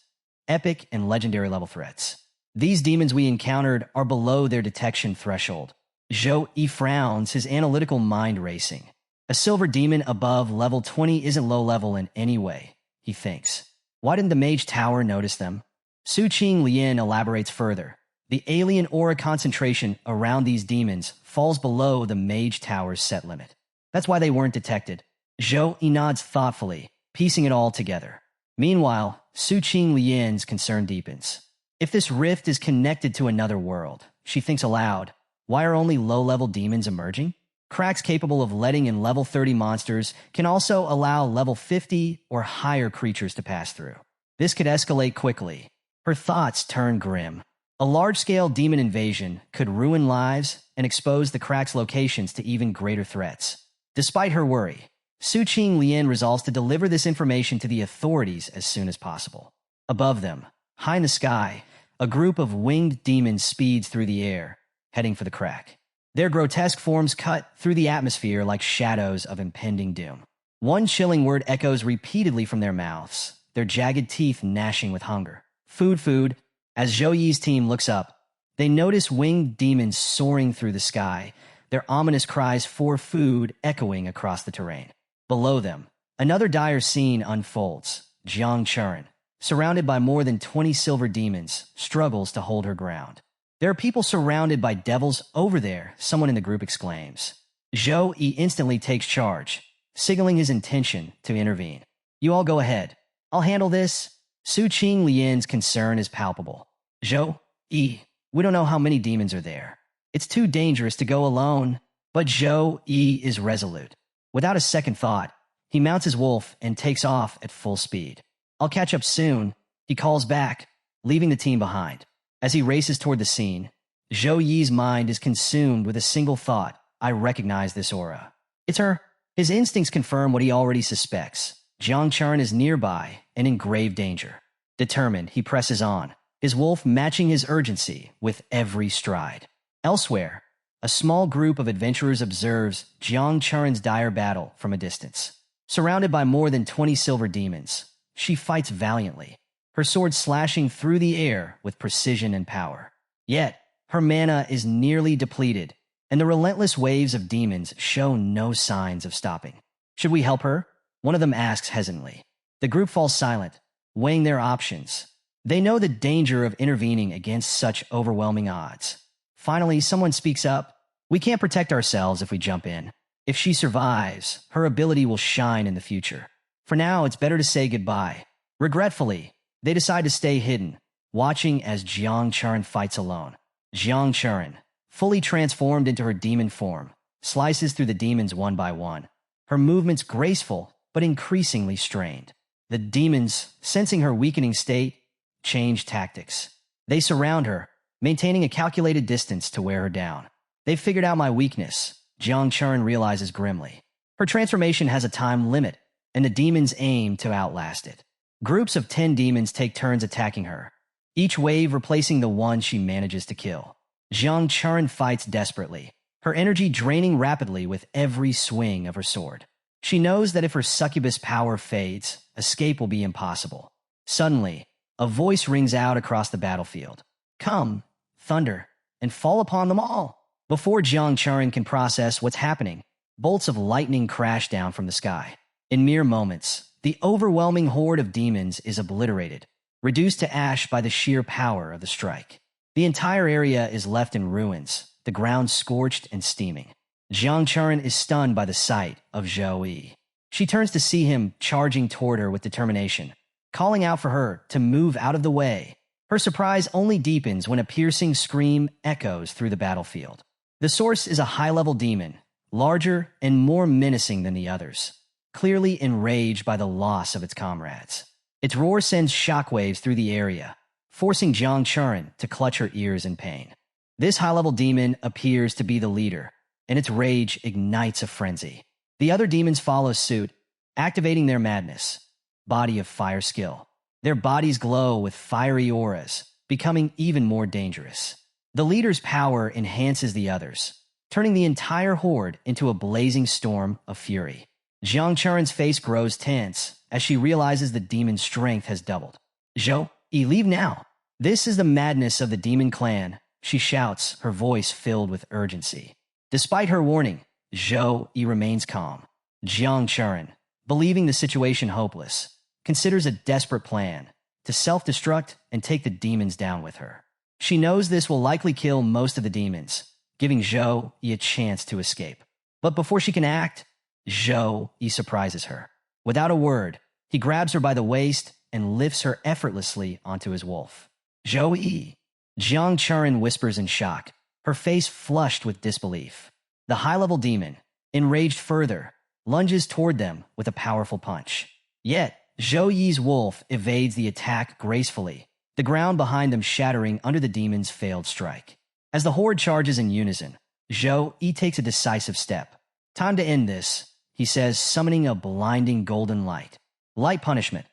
epic and legendary level threats. These demons we encountered are below their detection threshold." Zhou frowns, his analytical mind racing. "A silver demon above level 20 isn't low level in any way," he thinks. "Why didn't the Mage Tower notice them?" Su Qing Lian elaborates further. "The alien aura concentration around these demons falls below the Mage Tower's set limit. That's why they weren't detected." Zhou nods thoughtfully, piecing it all together. Meanwhile, Su Qing Lian's concern deepens. If this rift is connected to another world, she thinks aloud, why are only low-level demons emerging? Cracks capable of letting in level 30 monsters can also allow level 50 or higher creatures to pass through. This could escalate quickly. Her thoughts turn grim. A large-scale demon invasion could ruin lives and expose the cracks' locations to even greater threats. Despite her worry, Su Qing Lian resolves to deliver this information to the authorities as soon as possible. Above them, high in the sky, a group of winged demons speeds through the air, heading for the crack. Their grotesque forms cut through the atmosphere like shadows of impending doom. One chilling word echoes repeatedly from their mouths, their jagged teeth gnashing with hunger. "Food, food." As Zhou Yi's team looks up, they notice winged demons soaring through the sky, their ominous cries for food echoing across the terrain. Below them, another dire scene unfolds. Jiang Churin, surrounded by more than 20 silver demons, struggles to hold her ground. "There are people surrounded by devils over there," someone in the group exclaims. Zhou instantly takes charge, signaling his intention to intervene. "You all go ahead. I'll handle this." Su Qing Lian's concern is palpable. "Zhou, we don't know how many demons are there. It's too dangerous to go alone." But Zhou is resolute. Without a second thought, he mounts his wolf and takes off at full speed. "I'll catch up soon," he calls back, leaving the team behind. As he races toward the scene, Zhou Yi's mind is consumed with a single thought. "I recognize this aura. It's her. His instincts confirm what he already suspects. Jiang Chuan is nearby and in grave danger. Determined, he presses on, his wolf matching his urgency with every stride. Elsewhere, a small group of adventurers observes Jiang Chuan's dire battle from a distance. Surrounded by more than 20 silver demons, she fights valiantly, her sword slashing through the air with precision and power. Yet, her mana is nearly depleted, and the relentless waves of demons show no signs of stopping. Should we help her? One of them asks hesitantly. The group falls silent, weighing their options. They know the danger of intervening against such overwhelming odds. Finally, someone speaks up. We can't protect ourselves if we jump in. If she survives, her ability will shine in the future. For now, it's better to say goodbye. Regretfully, they decide to stay hidden, watching as Jiang Chuan fights alone. Jiang Chuan, fully transformed into her demon form, slices through the demons one by one. Her movements graceful, but increasingly strained. The demons, sensing her weakening state, change tactics. They surround her, maintaining a calculated distance to wear her down. They've figured out my weakness, Jiang Chuan realizes grimly. Her transformation has a time limit, and the demons aim to outlast it. Groups of 10 demons take turns attacking her, each wave replacing the one she manages to kill. Jiang Chuan fights desperately, her energy draining rapidly with every swing of her sword. She knows that if her succubus power fades, escape will be impossible. Suddenly, a voice rings out across the battlefield. Come, thunder, and fall upon them all. Before Jiang Chuan can process what's happening, bolts of lightning crash down from the sky. In mere moments, the overwhelming horde of demons is obliterated, reduced to ash by the sheer power of the strike. The entire area is left in ruins, the ground scorched and steaming. Jiang Chuan is stunned by the sight of Zhou Yi. She turns to see him charging toward her with determination, calling out for her to move out of the way. Her surprise only deepens when a piercing scream echoes through the battlefield. The source is a high-level demon, larger and more menacing than the others, clearly enraged by the loss of its comrades. Its roar sends shockwaves through the area, forcing Jiang Chuan to clutch her ears in pain. This high-level demon appears to be the leader, and its rage ignites a frenzy. The other demons follow suit, activating their madness, body of fire skill. Their bodies glow with fiery auras, becoming even more dangerous. The leader's power enhances the others, turning the entire horde into a blazing storm of fury. Jiang Chuan's face grows tense as she realizes the demon's strength has doubled. Zhou Yi, leave now. This is the madness of the demon clan, she shouts, her voice filled with urgency. Despite her warning, Zhou Yi remains calm. Jiang Chuan, believing the situation hopeless, considers a desperate plan to self-destruct and take the demons down with her. She knows this will likely kill most of the demons, giving Zhou Yi a chance to escape. But before she can act, Zhou Yi surprises her. Without a word, he grabs her by the waist and lifts her effortlessly onto his wolf. Zhou Yi, Jiang Chuan whispers in shock, her face flushed with disbelief. The high-level demon, enraged further, lunges toward them with a powerful punch. Yet, Zhou Yi's wolf evades the attack gracefully, the ground behind them shattering under the demon's failed strike. As the horde charges in unison, Zhou Yi takes a decisive step. Time to end this, he says, summoning a blinding golden light. Light punishment,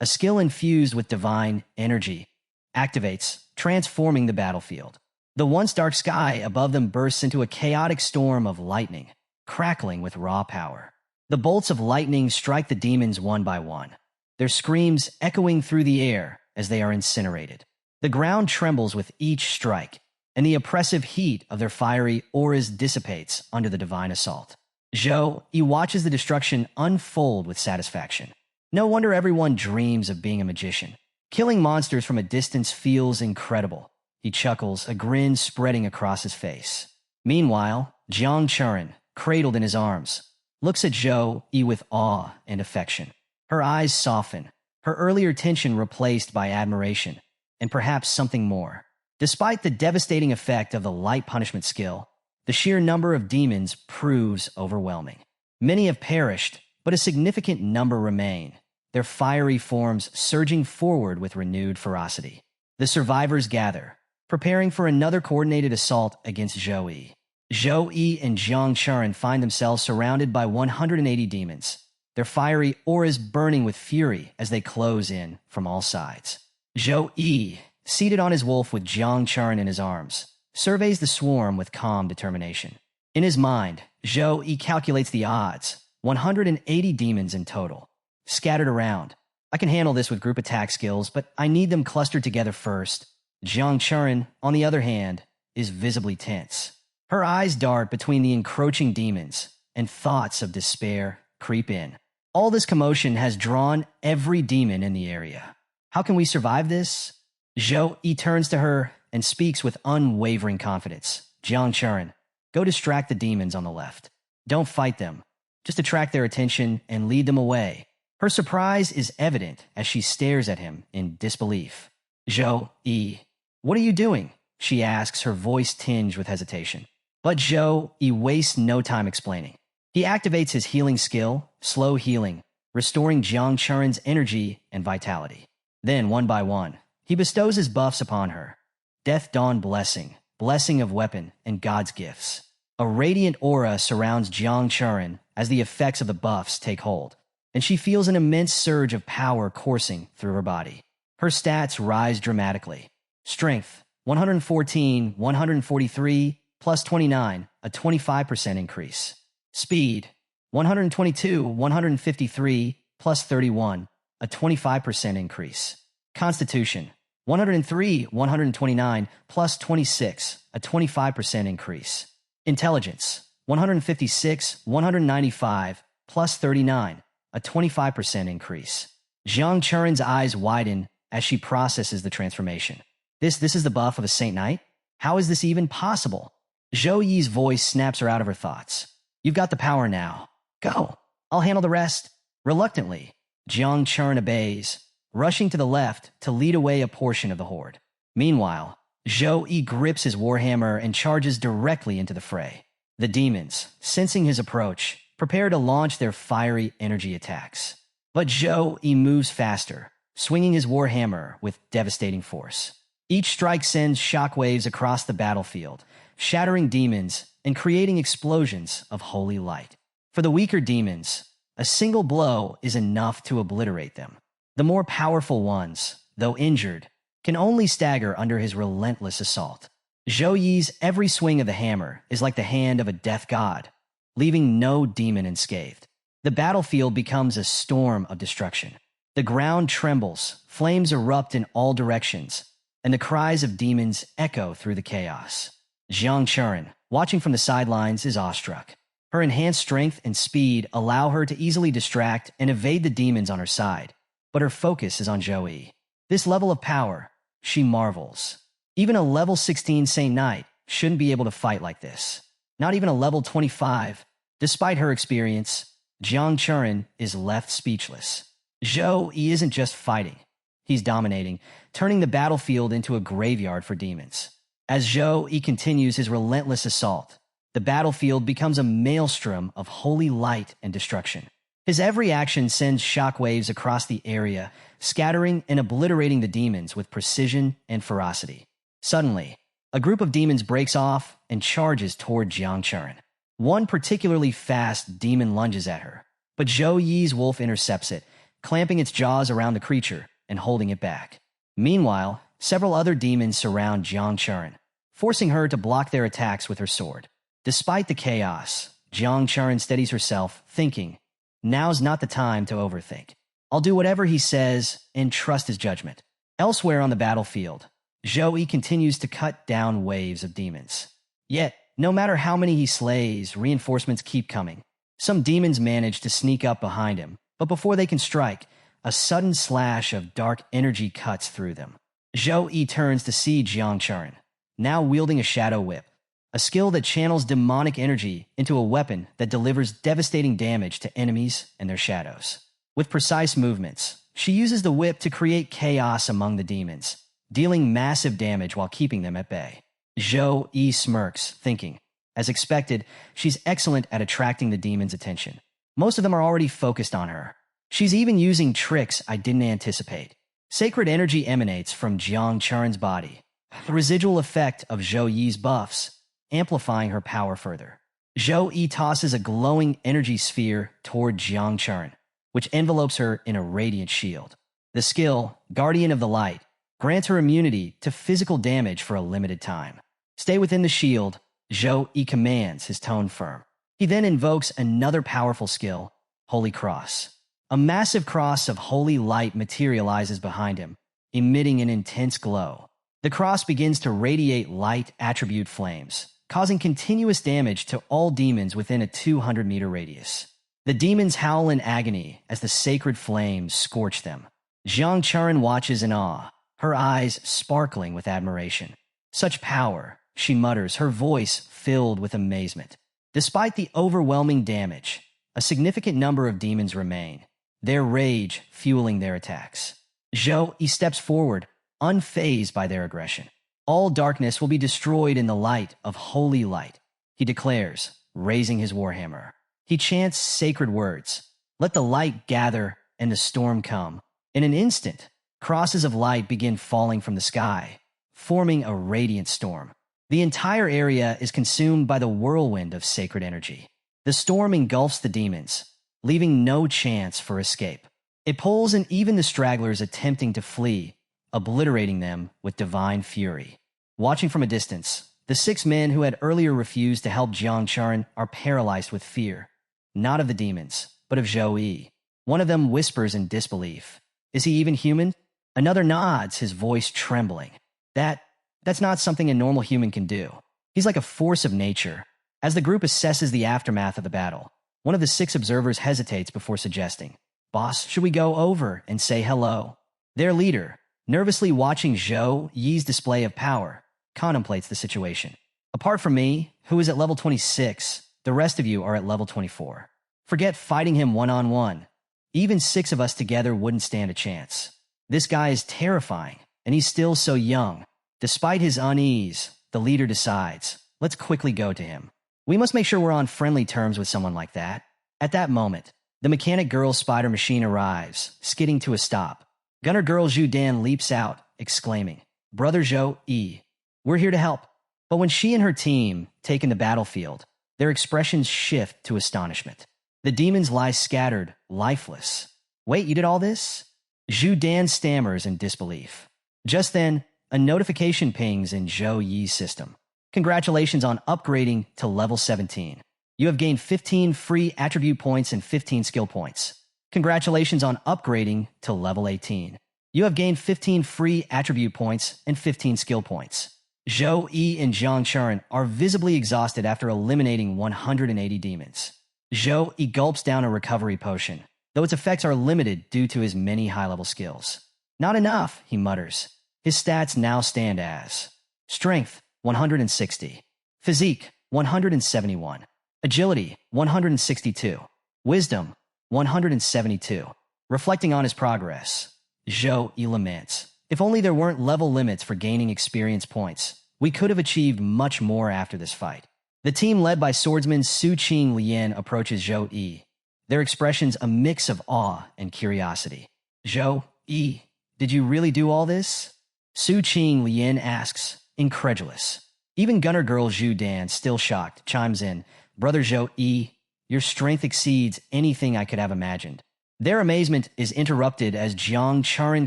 a skill infused with divine energy, activates, transforming the battlefield. The once dark sky above them bursts into a chaotic storm of lightning, crackling with raw power. The bolts of lightning strike the demons one by one, their screams echoing through the air as they are incinerated. The ground trembles with each strike, and the oppressive heat of their fiery auras dissipates under the divine assault. Zhou Yi watches the destruction unfold with satisfaction. No wonder everyone dreams of being a magician. Killing monsters from a distance feels incredible. He chuckles, a grin spreading across his face. Meanwhile, Jiang Chuan, cradled in his arms, looks at Zhou Yi with awe and affection. Her eyes soften, her earlier tension replaced by admiration, and perhaps something more. Despite the devastating effect of the light punishment skill, the sheer number of demons proves overwhelming. Many have perished, but a significant number remain, their fiery forms surging forward with renewed ferocity. The survivors gather, preparing for another coordinated assault against Zhou Yi. Zhou Yi and Jiang Churen find themselves surrounded by 180 demons, their fiery auras burning with fury as they close in from all sides. Zhou Yi, seated on his wolf with Jiang Churen in his arms, surveys the swarm with calm determination. In his mind, Zhou Yi calculates the odds, 180 demons in total, scattered around. I can handle this with group attack skills, but I need them clustered together first. Jiang Churen, on the other hand, is visibly tense. Her eyes dart between the encroaching demons, and thoughts of despair creep in. All this commotion has drawn every demon in the area. How can we survive this? Zhou Yi turns to her and speaks with unwavering confidence. Jiang Churen, go distract the demons on the left. Don't fight them. Just attract their attention and lead them away. Her surprise is evident as she stares at him in disbelief. Zhou Yi, what are you doing? She asks, her voice tinged with hesitation. But Zhou Yi wastes no time explaining. He activates his healing skill, slow healing, restoring Jiang Churen's energy and vitality. Then, one by one, he bestows his buffs upon her. Death Dawn Blessing, Blessing of Weapon, and God's Gifts. A radiant aura surrounds Jiang Churen as the effects of the buffs take hold, and she feels an immense surge of power coursing through her body. Her stats rise dramatically. Strength, 114, 143, plus 29, a 25% increase. Speed, 122, 153, plus 31, a 25% increase. Constitution, 103, 129, plus 26, a 25% increase. Intelligence, 156, 195, plus 39, a 25% increase. Jiang Churen's eyes widen as she processes the transformation. This is the buff of a Saint Knight? How is this even possible? Zhou Yi's voice snaps her out of her thoughts. You've got the power now. Go. I'll handle the rest. Reluctantly, Jiang Churen obeys, rushing to the left to lead away a portion of the horde. Meanwhile, Zhou Yi grips his warhammer and charges directly into the fray. The demons, sensing his approach, prepare to launch their fiery energy attacks. But Zhou Yi moves faster, swinging his warhammer with devastating force. Each strike sends shockwaves across the battlefield, shattering demons and creating explosions of holy light. For the weaker demons, a single blow is enough to obliterate them. The more powerful ones, though injured, can only stagger under his relentless assault. Zhou Yi's every swing of the hammer is like the hand of a death god, leaving no demon unscathed. The battlefield becomes a storm of destruction. The ground trembles, flames erupt in all directions, and the cries of demons echo through the chaos. Jiang Churen, watching from the sidelines, is awestruck. Her enhanced strength and speed allow her to easily distract and evade the demons on her side, but her focus is on Zhou Yi. This level of power, she marvels. Even a level 16 Saint Knight shouldn't be able to fight like this. Not even a level 25. Despite her experience, Jiang Churen is left speechless. Zhou Yi isn't just fighting. He's dominating, turning the battlefield into a graveyard for demons. As Zhou Yi continues his relentless assault, the battlefield becomes a maelstrom of holy light and destruction. His every action sends shockwaves across the area, scattering and obliterating the demons with precision and ferocity. Suddenly, a group of demons breaks off and charges toward Jiang Churen. One particularly fast demon lunges at her, but Zhou Yi's wolf intercepts it, clamping its jaws around the creature and holding it back. Meanwhile, several other demons surround Jiang Churen, forcing her to block their attacks with her sword. Despite the chaos, Jiang Churen steadies herself, thinking, now's not the time to overthink. I'll do whatever he says and trust his judgment. Elsewhere on the battlefield, Zhou Yi continues to cut down waves of demons. Yet, no matter how many he slays, reinforcements keep coming. Some demons manage to sneak up behind him, but before they can strike, a sudden slash of dark energy cuts through them. Zhou Yi turns to see Jiang Churen, now wielding a shadow whip, a skill that channels demonic energy into a weapon that delivers devastating damage to enemies and their shadows. With precise movements, she uses the whip to create chaos among the demons, dealing massive damage while keeping them at bay. Zhou Yi smirks, thinking, as expected, she's excellent at attracting the demons' attention. Most of them are already focused on her. She's even using tricks I didn't anticipate. Sacred energy emanates from Jiang Churen's body, the residual effect of Zhou Yi's buffs, amplifying her power further. Zhou Yi tosses a glowing energy sphere toward Jiang Chuan, which envelopes her in a radiant shield. The skill, Guardian of the Light, grants her immunity to physical damage for a limited time. Stay within the shield, Zhou Yi commands, his tone firm. He then invokes another powerful skill, Holy Cross. A massive cross of holy light materializes behind him, emitting an intense glow. The cross begins to radiate light attribute flames, causing continuous damage to all demons within a 200-meter radius. The demons howl in agony as the sacred flames scorch them. Jiang Chuan watches in awe, her eyes sparkling with admiration. Such power, she mutters, her voice filled with amazement. Despite the overwhelming damage, a significant number of demons remain, their rage fueling their attacks. Zhou Yi steps forward, unfazed by their aggression. All darkness will be destroyed in the light of holy light, he declares, raising his warhammer. He chants sacred words. Let the light gather and the storm come. In an instant, crosses of light begin falling from the sky, forming a radiant storm. The entire area is consumed by the whirlwind of sacred energy. The storm engulfs the demons, leaving no chance for escape. It pulls in even the stragglers attempting to flee, obliterating them with divine fury. Watching from a distance, the 6 men who had earlier refused to help Jiang Chuan are paralyzed with fear, not of the demons, but of Zhou Yi. One of them whispers in disbelief. Is he even human? Another nods, his voice trembling. That's not something a normal human can do. He's like a force of nature. As the group assesses the aftermath of the battle, one of the 6 observers hesitates before suggesting, "Boss, should we go over and say hello?" Their leader, nervously watching Zhou Yi's display of power, contemplates the situation. Apart from me, who is at level 26, the rest of you are at level 24. Forget fighting him one-on-one. Even 6 of us together wouldn't stand a chance. This guy is terrifying, and he's still so young. Despite his unease, the leader decides, let's quickly go to him. We must make sure we're on friendly terms with someone like that. At that moment, the mechanic girl's spider machine arrives, skidding to a stop. Gunner girl Zhu Dan leaps out, exclaiming, "Brother Zhou Yi, we're here to help." But when she and her team take in the battlefield, their expressions shift to astonishment. The demons lie scattered, lifeless. "Wait, you did all this?" Zhu Dan stammers in disbelief. Just then, a notification pings in Zhou Yi's system. Congratulations on upgrading to level 17. You have gained 15 free attribute points and 15 skill points. Congratulations on upgrading to level 18. You have gained 15 free attribute points and 15 skill points. Zhou Yi and Jiang Chuan are visibly exhausted after eliminating 180 demons. Zhou Yi gulps down a recovery potion, though its effects are limited due to his many high-level skills. "Not enough," he mutters. His stats now stand as Strength, 160. Physique, 171. Agility, 162. Wisdom, 172. Reflecting on his progress, Zhou Yi laments. If only there weren't level limits for gaining experience points, we could have achieved much more after this fight. The team led by swordsman Su Qing Lian approaches Zhou Yi, their expressions a mix of awe and curiosity. "Zhou Yi, did you really do all this?" Su Qing Lian asks, incredulous. Even gunner girl Zhu Dan, still shocked, chimes in, "Brother Zhou Yi, your strength exceeds anything I could have imagined." Their amazement is interrupted as Jiang Chuan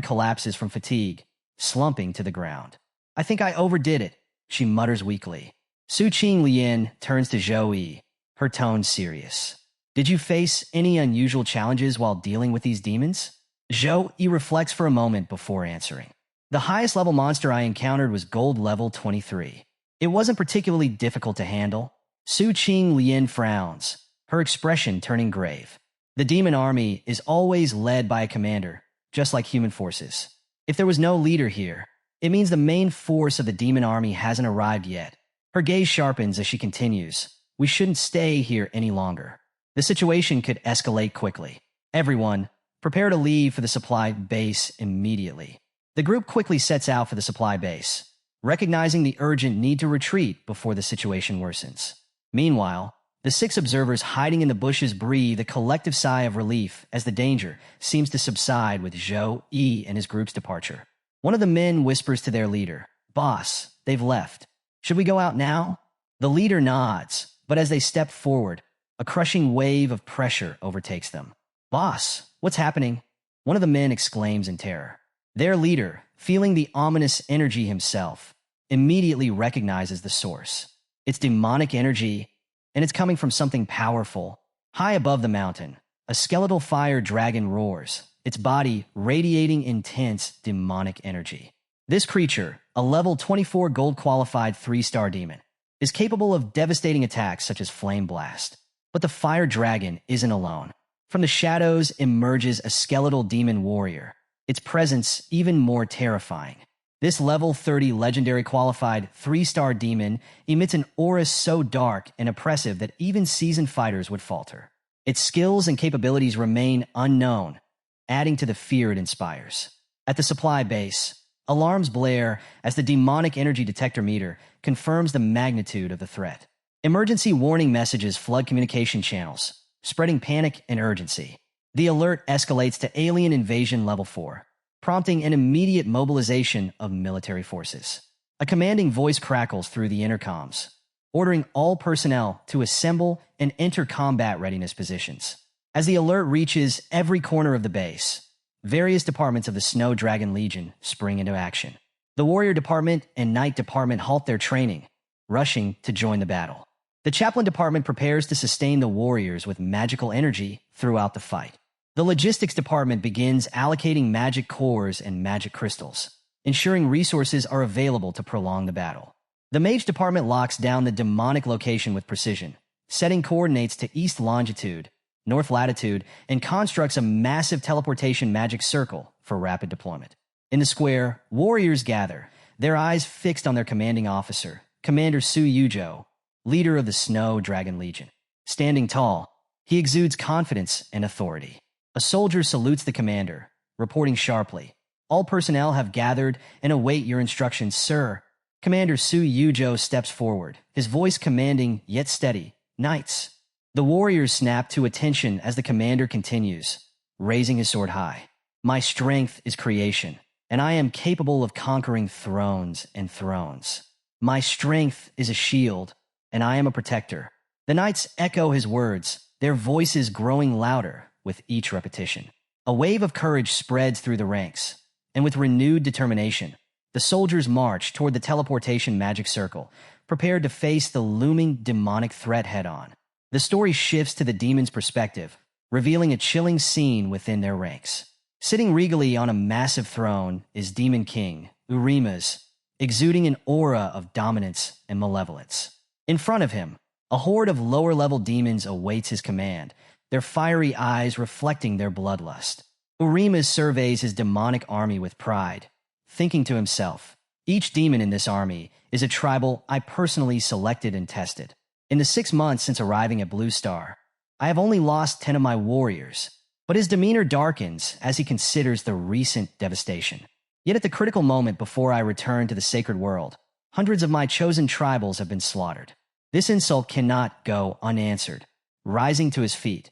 collapses from fatigue, slumping to the ground. "I think I overdid it," she mutters weakly. Su Qing Lian turns to Zhou Yi, her tone serious. "Did you face any unusual challenges while dealing with these demons?" Zhou Yi reflects for a moment before answering. "The highest level monster I encountered was gold level 23. It wasn't particularly difficult to handle." Su Qing Lian frowns, her expression turning grave. The demon army is always led by a commander, just like human forces. If there was no leader here, it means the main force of the demon army hasn't arrived yet. Her gaze sharpens as she continues. "We shouldn't stay here any longer. The situation could escalate quickly. Everyone, prepare to leave for the supply base immediately." The group quickly sets out for the supply base, recognizing the urgent need to retreat before the situation worsens. Meanwhile, the 6 observers hiding in the bushes breathe a collective sigh of relief as the danger seems to subside with Zhou Yi and his group's departure. One of the men whispers to their leader, "Boss, they've left. Should we go out now?" The leader nods, but as they step forward, a crushing wave of pressure overtakes them. "Boss, what's happening?" One of the men exclaims in terror. Their leader, feeling the ominous energy himself, immediately recognizes the source. It's demonic energy, and it's coming from something powerful. High above the mountain, a skeletal fire dragon roars, its body radiating intense demonic energy. This creature, a level 24 gold qualified 3-star demon, is capable of devastating attacks such as Flame Blast. But the fire dragon isn't alone. From the shadows emerges a skeletal demon warrior, its presence even more terrifying. This level 30 legendary qualified 3-star demon emits an aura so dark and oppressive that even seasoned fighters would falter. Its skills and capabilities remain unknown, adding to the fear it inspires. At the supply base, alarms blare as the demonic energy detector meter confirms the magnitude of the threat. Emergency warning messages flood communication channels, spreading panic and urgency. The alert escalates to alien invasion level 4, prompting an immediate mobilization of military forces. A commanding voice crackles through the intercoms, ordering all personnel to assemble and enter combat readiness positions. As the alert reaches every corner of the base, various departments of the Snow Dragon Legion spring into action. The Warrior Department and Knight Department halt their training, rushing to join the battle. The Chaplain Department prepares to sustain the warriors with magical energy throughout the fight. The Logistics Department begins allocating magic cores and magic crystals, ensuring resources are available to prolong the battle. The Mage Department locks down the demonic location with precision, setting coordinates to east longitude, north latitude, and constructs a massive teleportation magic circle for rapid deployment. In the square, warriors gather, their eyes fixed on their commanding officer, Commander Su Yujo, leader of the Snow Dragon Legion. Standing tall, he exudes confidence and authority. A soldier salutes the commander, reporting sharply, "All personnel have gathered and await your instructions, sir." Commander Su Yujo steps forward, his voice commanding yet steady. "Knights." The warriors snap to attention as the commander continues, raising his sword high. "My strength is creation, and I am capable of conquering thrones and thrones. My strength is a shield, and I am a protector." The knights echo his words, their voices growing louder with each repetition. A wave of courage spreads through the ranks, and with renewed determination, the soldiers march toward the teleportation magic circle, prepared to face the looming demonic threat head-on. The story shifts to the demon's perspective, revealing a chilling scene within their ranks. Sitting regally on a massive throne is Demon King, Urimas, exuding an aura of dominance and malevolence. In front of him, a horde of lower-level demons awaits his command, their fiery eyes reflecting their bloodlust. Urimas surveys his demonic army with pride, thinking to himself, "Each demon in this army is a tribal I personally selected and tested. In the 6 months since arriving at Blue Star, I have only lost 10 of my warriors." But his demeanor darkens as he considers the recent devastation. "Yet at the critical moment before I return to the sacred world, hundreds of my chosen tribals have been slaughtered. This insult cannot go unanswered." Rising to his feet,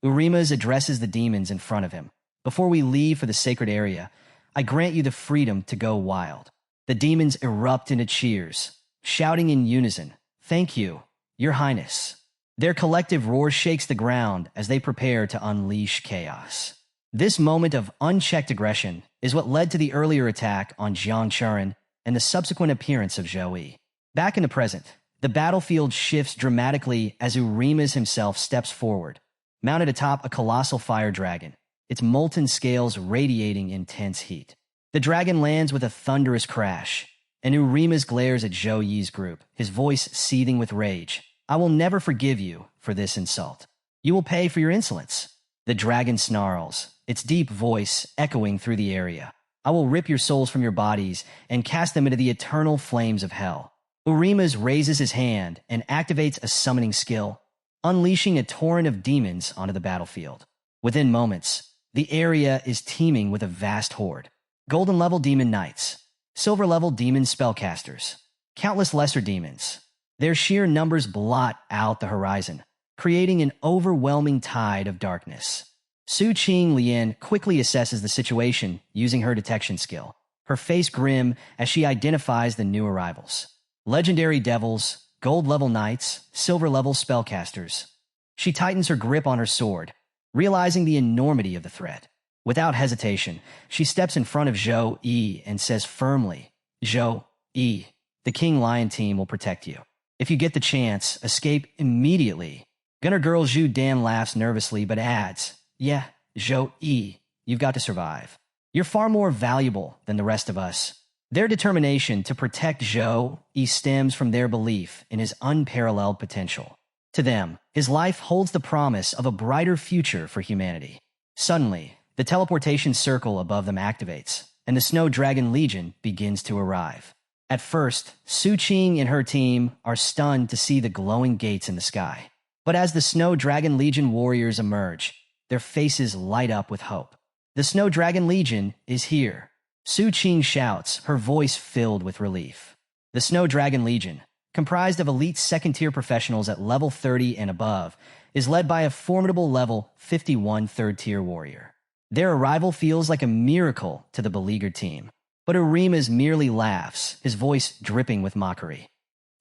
Urimas addresses the demons in front of him. "Before we leave for the sacred area, I grant you the freedom to go wild." The demons erupt into cheers, shouting in unison, "Thank you, Your Highness." Their collective roar shakes the ground as they prepare to unleash chaos. This moment of unchecked aggression is what led to the earlier attack on Jiangchuan and the subsequent appearance of Zhou Yi. Back in the present, the battlefield shifts dramatically as Urimas himself steps forward, mounted atop a colossal fire dragon, its molten scales radiating intense heat. The dragon lands with a thunderous crash, and Urimas glares at Zhou Yi's group, his voice seething with rage. "I will never forgive you for this insult. You will pay for your insolence." The dragon snarls, its deep voice echoing through the area. "I will rip your souls from your bodies and cast them into the eternal flames of hell." Urimas raises his hand and activates a summoning skill, unleashing a torrent of demons onto the battlefield. Within moments, the area is teeming with a vast horde. Golden-level demon knights, silver-level demon spellcasters, countless lesser demons. Their sheer numbers blot out the horizon, creating an overwhelming tide of darkness. Su Qing Lian quickly assesses the situation using her detection skill, her face grim as she identifies the new arrivals. Legendary devils, gold-level knights, silver-level spellcasters. She tightens her grip on her sword, realizing the enormity of the threat. Without hesitation, she steps in front of Zhou Yi and says firmly, "Zhou Yi, the King Lion team will protect you. If you get the chance, escape immediately." Gunner Girl Zhu Dan laughs nervously but adds, "Yeah, Zhou Yi, you've got to survive. You're far more valuable than the rest of us." Their determination to protect Zhou Yi stems from their belief in his unparalleled potential. To them, his life holds the promise of a brighter future for humanity. Suddenly, the teleportation circle above them activates, and the Snow Dragon Legion begins to arrive. At first, Su Qing and her team are stunned to see the glowing gates in the sky. But as the Snow Dragon Legion warriors emerge, their faces light up with hope. The Snow Dragon Legion is here. Su Qing shouts, her voice filled with relief. The Snow Dragon Legion, comprised of elite second-tier professionals at level 30 and above, is led by a formidable level 51 third-tier warrior. Their arrival feels like a miracle to the beleaguered team. But Urimas merely laughs, his voice dripping with mockery.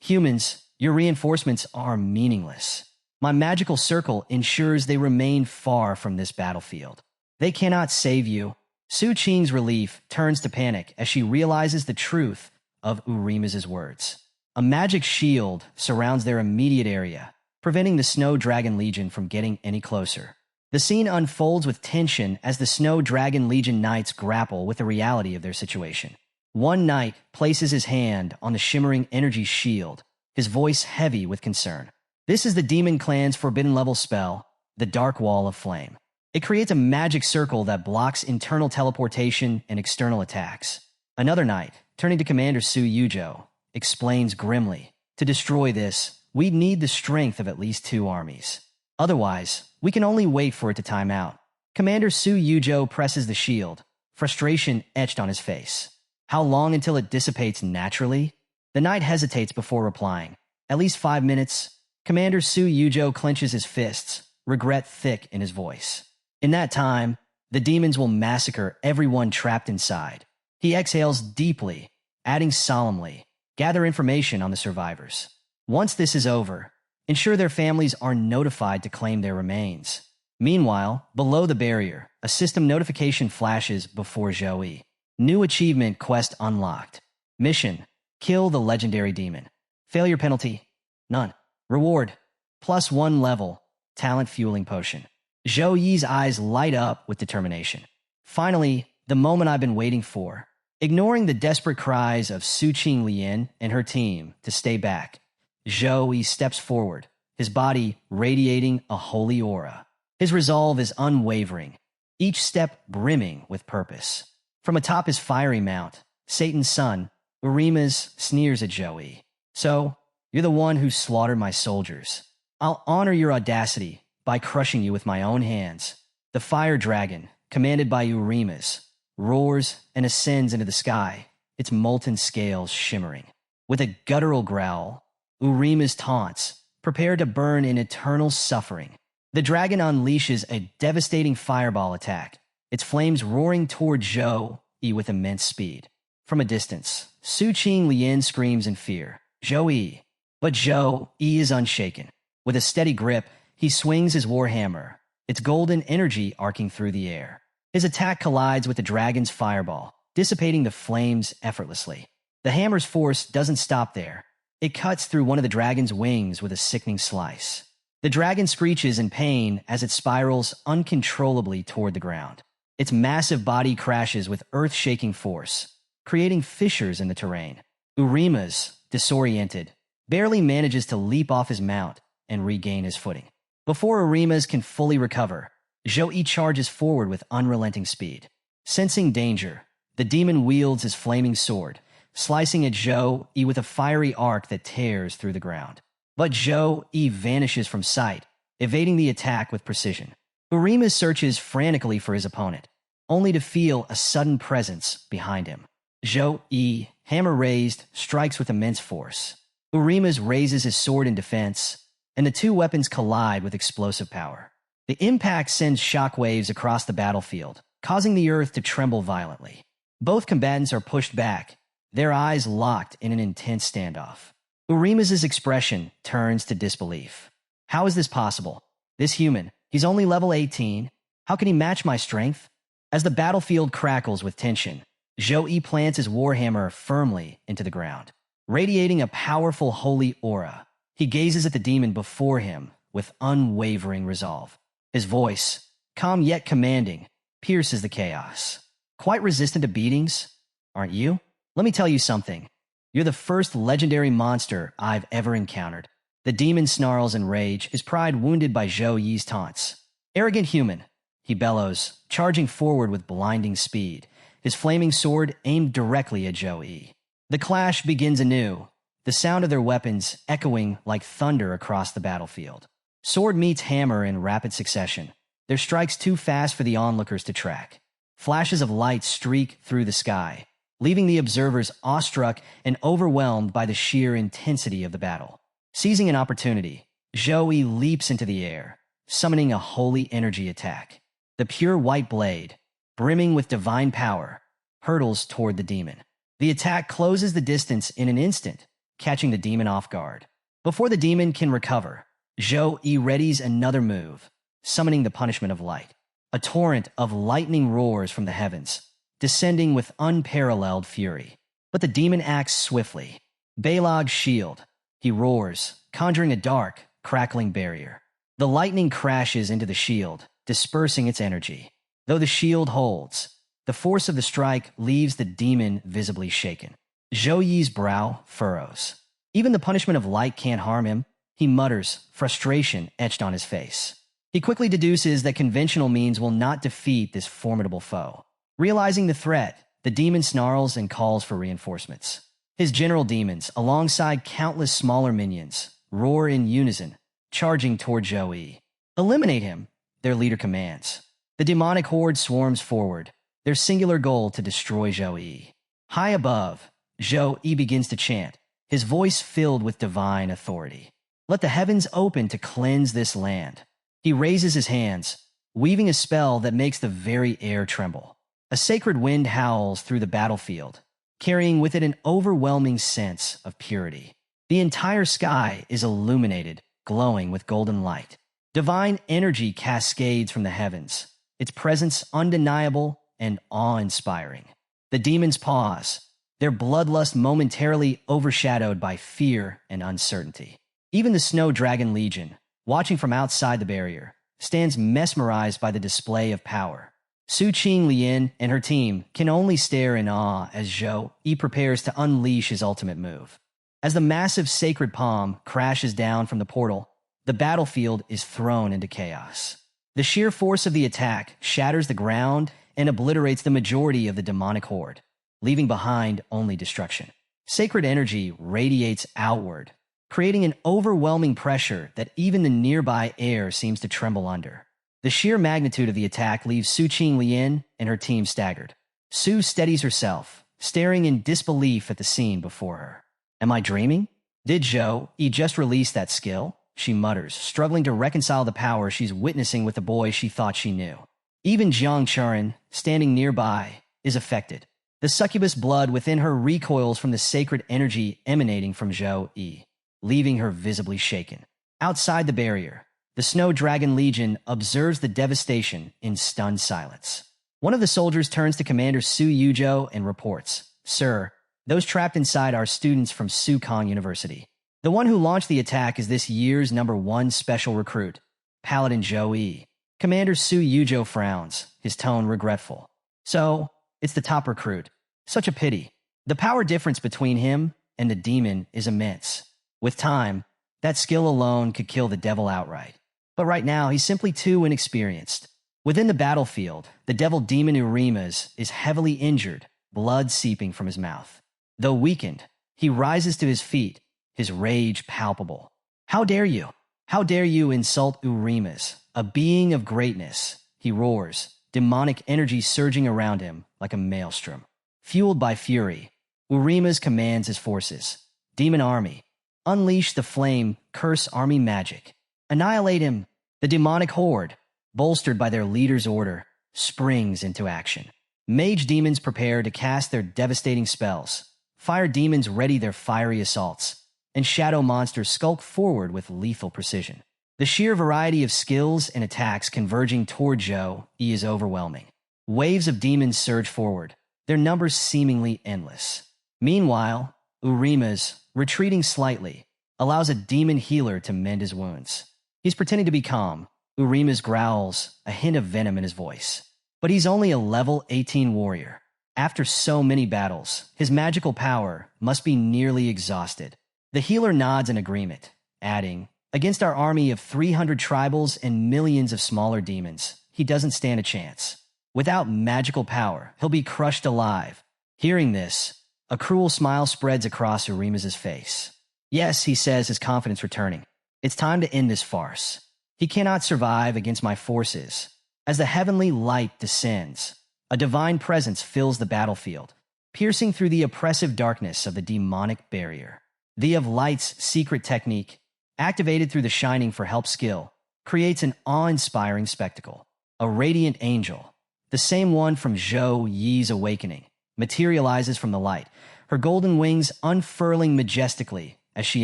"Humans, your reinforcements are meaningless. My magical circle ensures they remain far from this battlefield. They cannot save you." Su Qing's relief turns to panic as she realizes the truth of Urimas' words. A magic shield surrounds their immediate area, preventing the Snow Dragon Legion from getting any closer. The scene unfolds with tension as the Snow Dragon Legion knights grapple with the reality of their situation. One knight places his hand on the shimmering energy shield, his voice heavy with concern. This is the Demon Clan's forbidden level spell, the Dark Wall of Flame. It creates a magic circle that blocks internal teleportation and external attacks. Another knight, turning to Commander Su Yuzhou, explains grimly, "To destroy this, we'd need the strength of at least 2 armies. Otherwise, we can only wait for it to time out." Commander Su Yuzhou presses the shield, frustration etched on his face. "How long until it dissipates naturally?" The knight hesitates before replying. "At least 5 minutes." Commander Su Yuzhou clenches his fists, regret thick in his voice. "In that time, the demons will massacre everyone trapped inside." He exhales deeply, adding solemnly, "Gather information on the survivors. Once this is over, ensure their families are notified to claim their remains." Meanwhile, below the barrier, a system notification flashes before Zhou Yi. New achievement quest unlocked. Mission: kill the legendary demon. Failure penalty: none. Reward: +1 level, talent fueling potion. Zhou Yi's eyes light up with determination. Finally, the moment I've been waiting for. Ignoring the desperate cries of Su Qing Lian and her team to stay back, Zhou Yi steps forward, his body radiating a holy aura. His resolve is unwavering, each step brimming with purpose. From atop his fiery mount, Satan's son, Urimas sneers at Zhou Yi. "So, you're the one who slaughtered my soldiers. I'll honor your audacity by crushing you with my own hands." The fire dragon, commanded by Urimas, roars and ascends into the sky, its molten scales shimmering. With a guttural growl, Urimas taunts, prepared to burn in eternal suffering. The dragon unleashes a devastating fireball attack, its flames roaring toward Zhou Yi with immense speed. From a distance, Su Qing Lian screams in fear, "Zhou Yi!" But Zhou Yi is unshaken. With a steady grip, he swings his warhammer, its golden energy arcing through the air. His attack collides with the dragon's fireball, dissipating the flames effortlessly. The hammer's force doesn't stop there. It cuts through one of the dragon's wings with a sickening slice. The dragon screeches in pain as it spirals uncontrollably toward the ground. Its massive body crashes with earth-shaking force, creating fissures in the terrain. Urimas, disoriented, barely manages to leap off his mount and regain his footing. Before Urimas can fully recover, Zhou Yi charges forward with unrelenting speed. Sensing danger, the demon wields his flaming sword, slicing at Zhou Yi with a fiery arc that tears through the ground. But Zhou Yi vanishes from sight, evading the attack with precision. Urimas searches frantically for his opponent, only to feel a sudden presence behind him. Zhou Yi, hammer raised, strikes with immense force. Urimas raises his sword in defense, and the two weapons collide with explosive power. The impact sends shockwaves across the battlefield, causing the earth to tremble violently. Both combatants are pushed back, their eyes locked in an intense standoff. Urima's expression turns to disbelief. How is this possible? This human, he's only level 18. How can he match my strength? As the battlefield crackles with tension, Zhou plants his warhammer firmly into the ground. Radiating a powerful holy aura, he gazes at the demon before him with unwavering resolve. His voice, calm yet commanding, pierces the chaos. Quite resistant to beatings, aren't you? Let me tell you something. You're the first legendary monster I've ever encountered. The demon snarls in rage, his pride wounded by Zhou Yi's taunts. Arrogant human, he bellows, charging forward with blinding speed, his flaming sword aimed directly at Zhou Yi. The clash begins anew, the sound of their weapons echoing like thunder across the battlefield. Sword meets hammer in rapid succession, their strikes too fast for the onlookers to track. Flashes of light streak through the sky, leaving the observers awestruck and overwhelmed by the sheer intensity of the battle. Seizing an opportunity, Zhou Yi leaps into the air, summoning a holy energy attack. The pure white blade, brimming with divine power, hurtles toward the demon. The attack closes the distance in an instant, catching the demon off guard. Before the demon can recover, Zhou Yi readies another move, summoning the punishment of light. A torrent of lightning roars from the heavens, descending with unparalleled fury. But the demon acts swiftly. Balog's shield, he roars, conjuring a dark, crackling barrier. The lightning crashes into the shield, dispersing its energy. Though the shield holds, the force of the strike leaves the demon visibly shaken. Zhou Yi's brow furrows. Even the punishment of light can't harm him, he mutters, frustration etched on his face. He quickly deduces that conventional means will not defeat this formidable foe. Realizing the threat, the demon snarls and calls for reinforcements. His general demons, alongside countless smaller minions, roar in unison, charging toward Zhou Yi. Eliminate him, their leader commands. The demonic horde swarms forward, their singular goal to destroy Zhou Yi. High above, Zhou Yi begins to chant, his voice filled with divine authority. Let the heavens open to cleanse this land. He raises his hands, weaving a spell that makes the very air tremble. A sacred wind howls through the battlefield, carrying with it an overwhelming sense of purity. The entire sky is illuminated, glowing with golden light. Divine energy cascades from the heavens, its presence undeniable and awe-inspiring. The demons pause, their bloodlust momentarily overshadowed by fear and uncertainty. Even the Snow Dragon Legion, watching from outside the barrier, stands mesmerized by the display of power. Su Qing Lian and her team can only stare in awe as Zhou Yi prepares to unleash his ultimate move. As the massive sacred palm crashes down from the portal, the battlefield is thrown into chaos. The sheer force of the attack shatters the ground and obliterates the majority of the demonic horde, leaving behind only destruction. Sacred energy radiates outward, creating an overwhelming pressure that even the nearby air seems to tremble under. The sheer magnitude of the attack leaves Su Qing Lian and her team staggered. Su steadies herself, staring in disbelief at the scene before her. Am I dreaming? Did Zhou Yi just release that skill? She mutters, struggling to reconcile the power she's witnessing with the boy she thought she knew. Even Jiang Churen, standing nearby, is affected. The succubus blood within her recoils from the sacred energy emanating from Zhou Yi, leaving her visibly shaken. Outside the barrier, the Snow Dragon Legion observes the devastation in stunned silence. One of the soldiers turns to Commander Su Yuzhou and reports, "Sir, those trapped inside are students from Sukong University. The one who launched the attack is this year's #1 special recruit, Paladin Zhou Yi." Commander Su Yuzhou frowns, his tone regretful. So, it's the top recruit. Such a pity. The power difference between him and the demon is immense. With time, that skill alone could kill the devil outright. But right now, he's simply too inexperienced. Within the battlefield, the devil demon Urimas is heavily injured, blood seeping from his mouth. Though weakened, he rises to his feet, his rage palpable. How dare you? How dare you insult Urimas, a being of greatness? He roars, demonic energy surging around him like a maelstrom. Fueled by fury, Urimas commands his forces. Demon army, unleash the flame, curse army magic. Annihilate him. The demonic horde, bolstered by their leader's order, springs into action. Mage demons prepare to cast their devastating spells. Fire demons ready their fiery assaults. and shadow monsters skulk forward with lethal precision. The sheer variety of skills and attacks converging toward Zhou Yi is overwhelming. Waves of demons surge forward, their numbers seemingly endless. Meanwhile, Urima's, retreating slightly, allows a demon healer to mend his wounds. He's pretending to be calm. Urima's growls, a hint of venom in his voice. But he's only a level 18 warrior. After so many battles, his magical power must be nearly exhausted. The healer nods in agreement, adding, "Against our army of 300 tribals and millions of smaller demons, he doesn't stand a chance. Without magical power, he'll be crushed alive." Hearing this, a cruel smile spreads across Urima's face. "Yes," he says, his confidence returning. "It's time to end this farce. He cannot survive against my forces." As the heavenly light descends, a divine presence fills the battlefield, piercing through the oppressive darkness of the demonic barrier. The of Light's secret technique, activated through the Shining for Help skill, creates an awe-inspiring spectacle. A radiant angel, the same one from Zhou Yi's awakening, materializes from the light, her golden wings unfurling majestically as she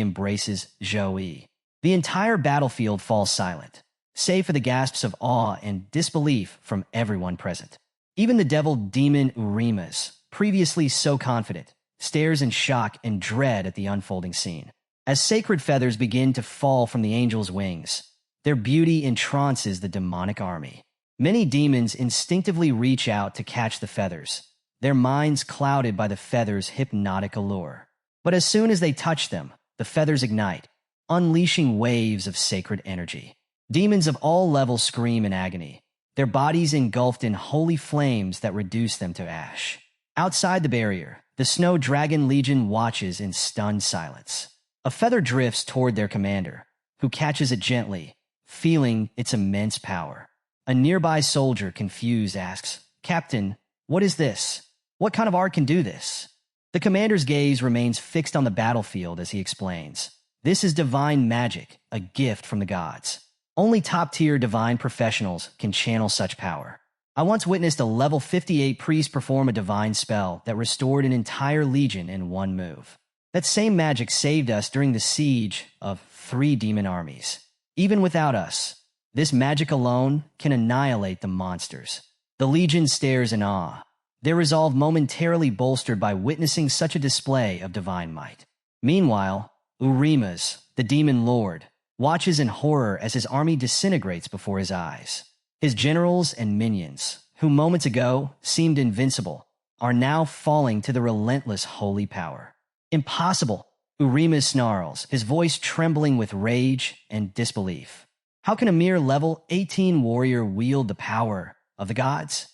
embraces Zhou Yi. The entire battlefield falls silent, save for the gasps of awe and disbelief from everyone present. Even the devil demon Urimas, previously so confident, stares in shock and dread at the unfolding scene. As sacred feathers begin to fall from the angel's wings, their beauty entrances the demonic army. Many demons instinctively reach out to catch the feathers, their minds clouded by the feathers' hypnotic allure. But as soon as they touch them, the feathers ignite, unleashing waves of sacred energy. Demons of all levels scream in agony, their bodies engulfed in holy flames that reduce them to ash. Outside the barrier, the Snow Dragon Legion watches in stunned silence. A feather drifts toward their commander, who catches it gently, feeling its immense power. A nearby soldier, confused, asks, "Captain, what is this? What kind of art can do this?" The commander's gaze remains fixed on the battlefield as he explains, "This is divine magic, a gift from the gods. Only top-tier divine professionals can channel such power. I once witnessed a level 58 priest perform a divine spell that restored an entire legion in one move. That same magic saved us during the siege of 3 demon armies. Even without us, this magic alone can annihilate the monsters." The legion stares in awe, their resolve momentarily bolstered by witnessing such a display of divine might. Meanwhile, Urimas, the demon lord, watches in horror as his army disintegrates before his eyes. His generals and minions, who moments ago seemed invincible, are now falling to the relentless holy power. "Impossible!" Urimas snarls, his voice trembling with rage and disbelief. "How can a mere level 18 warrior wield the power of the gods?"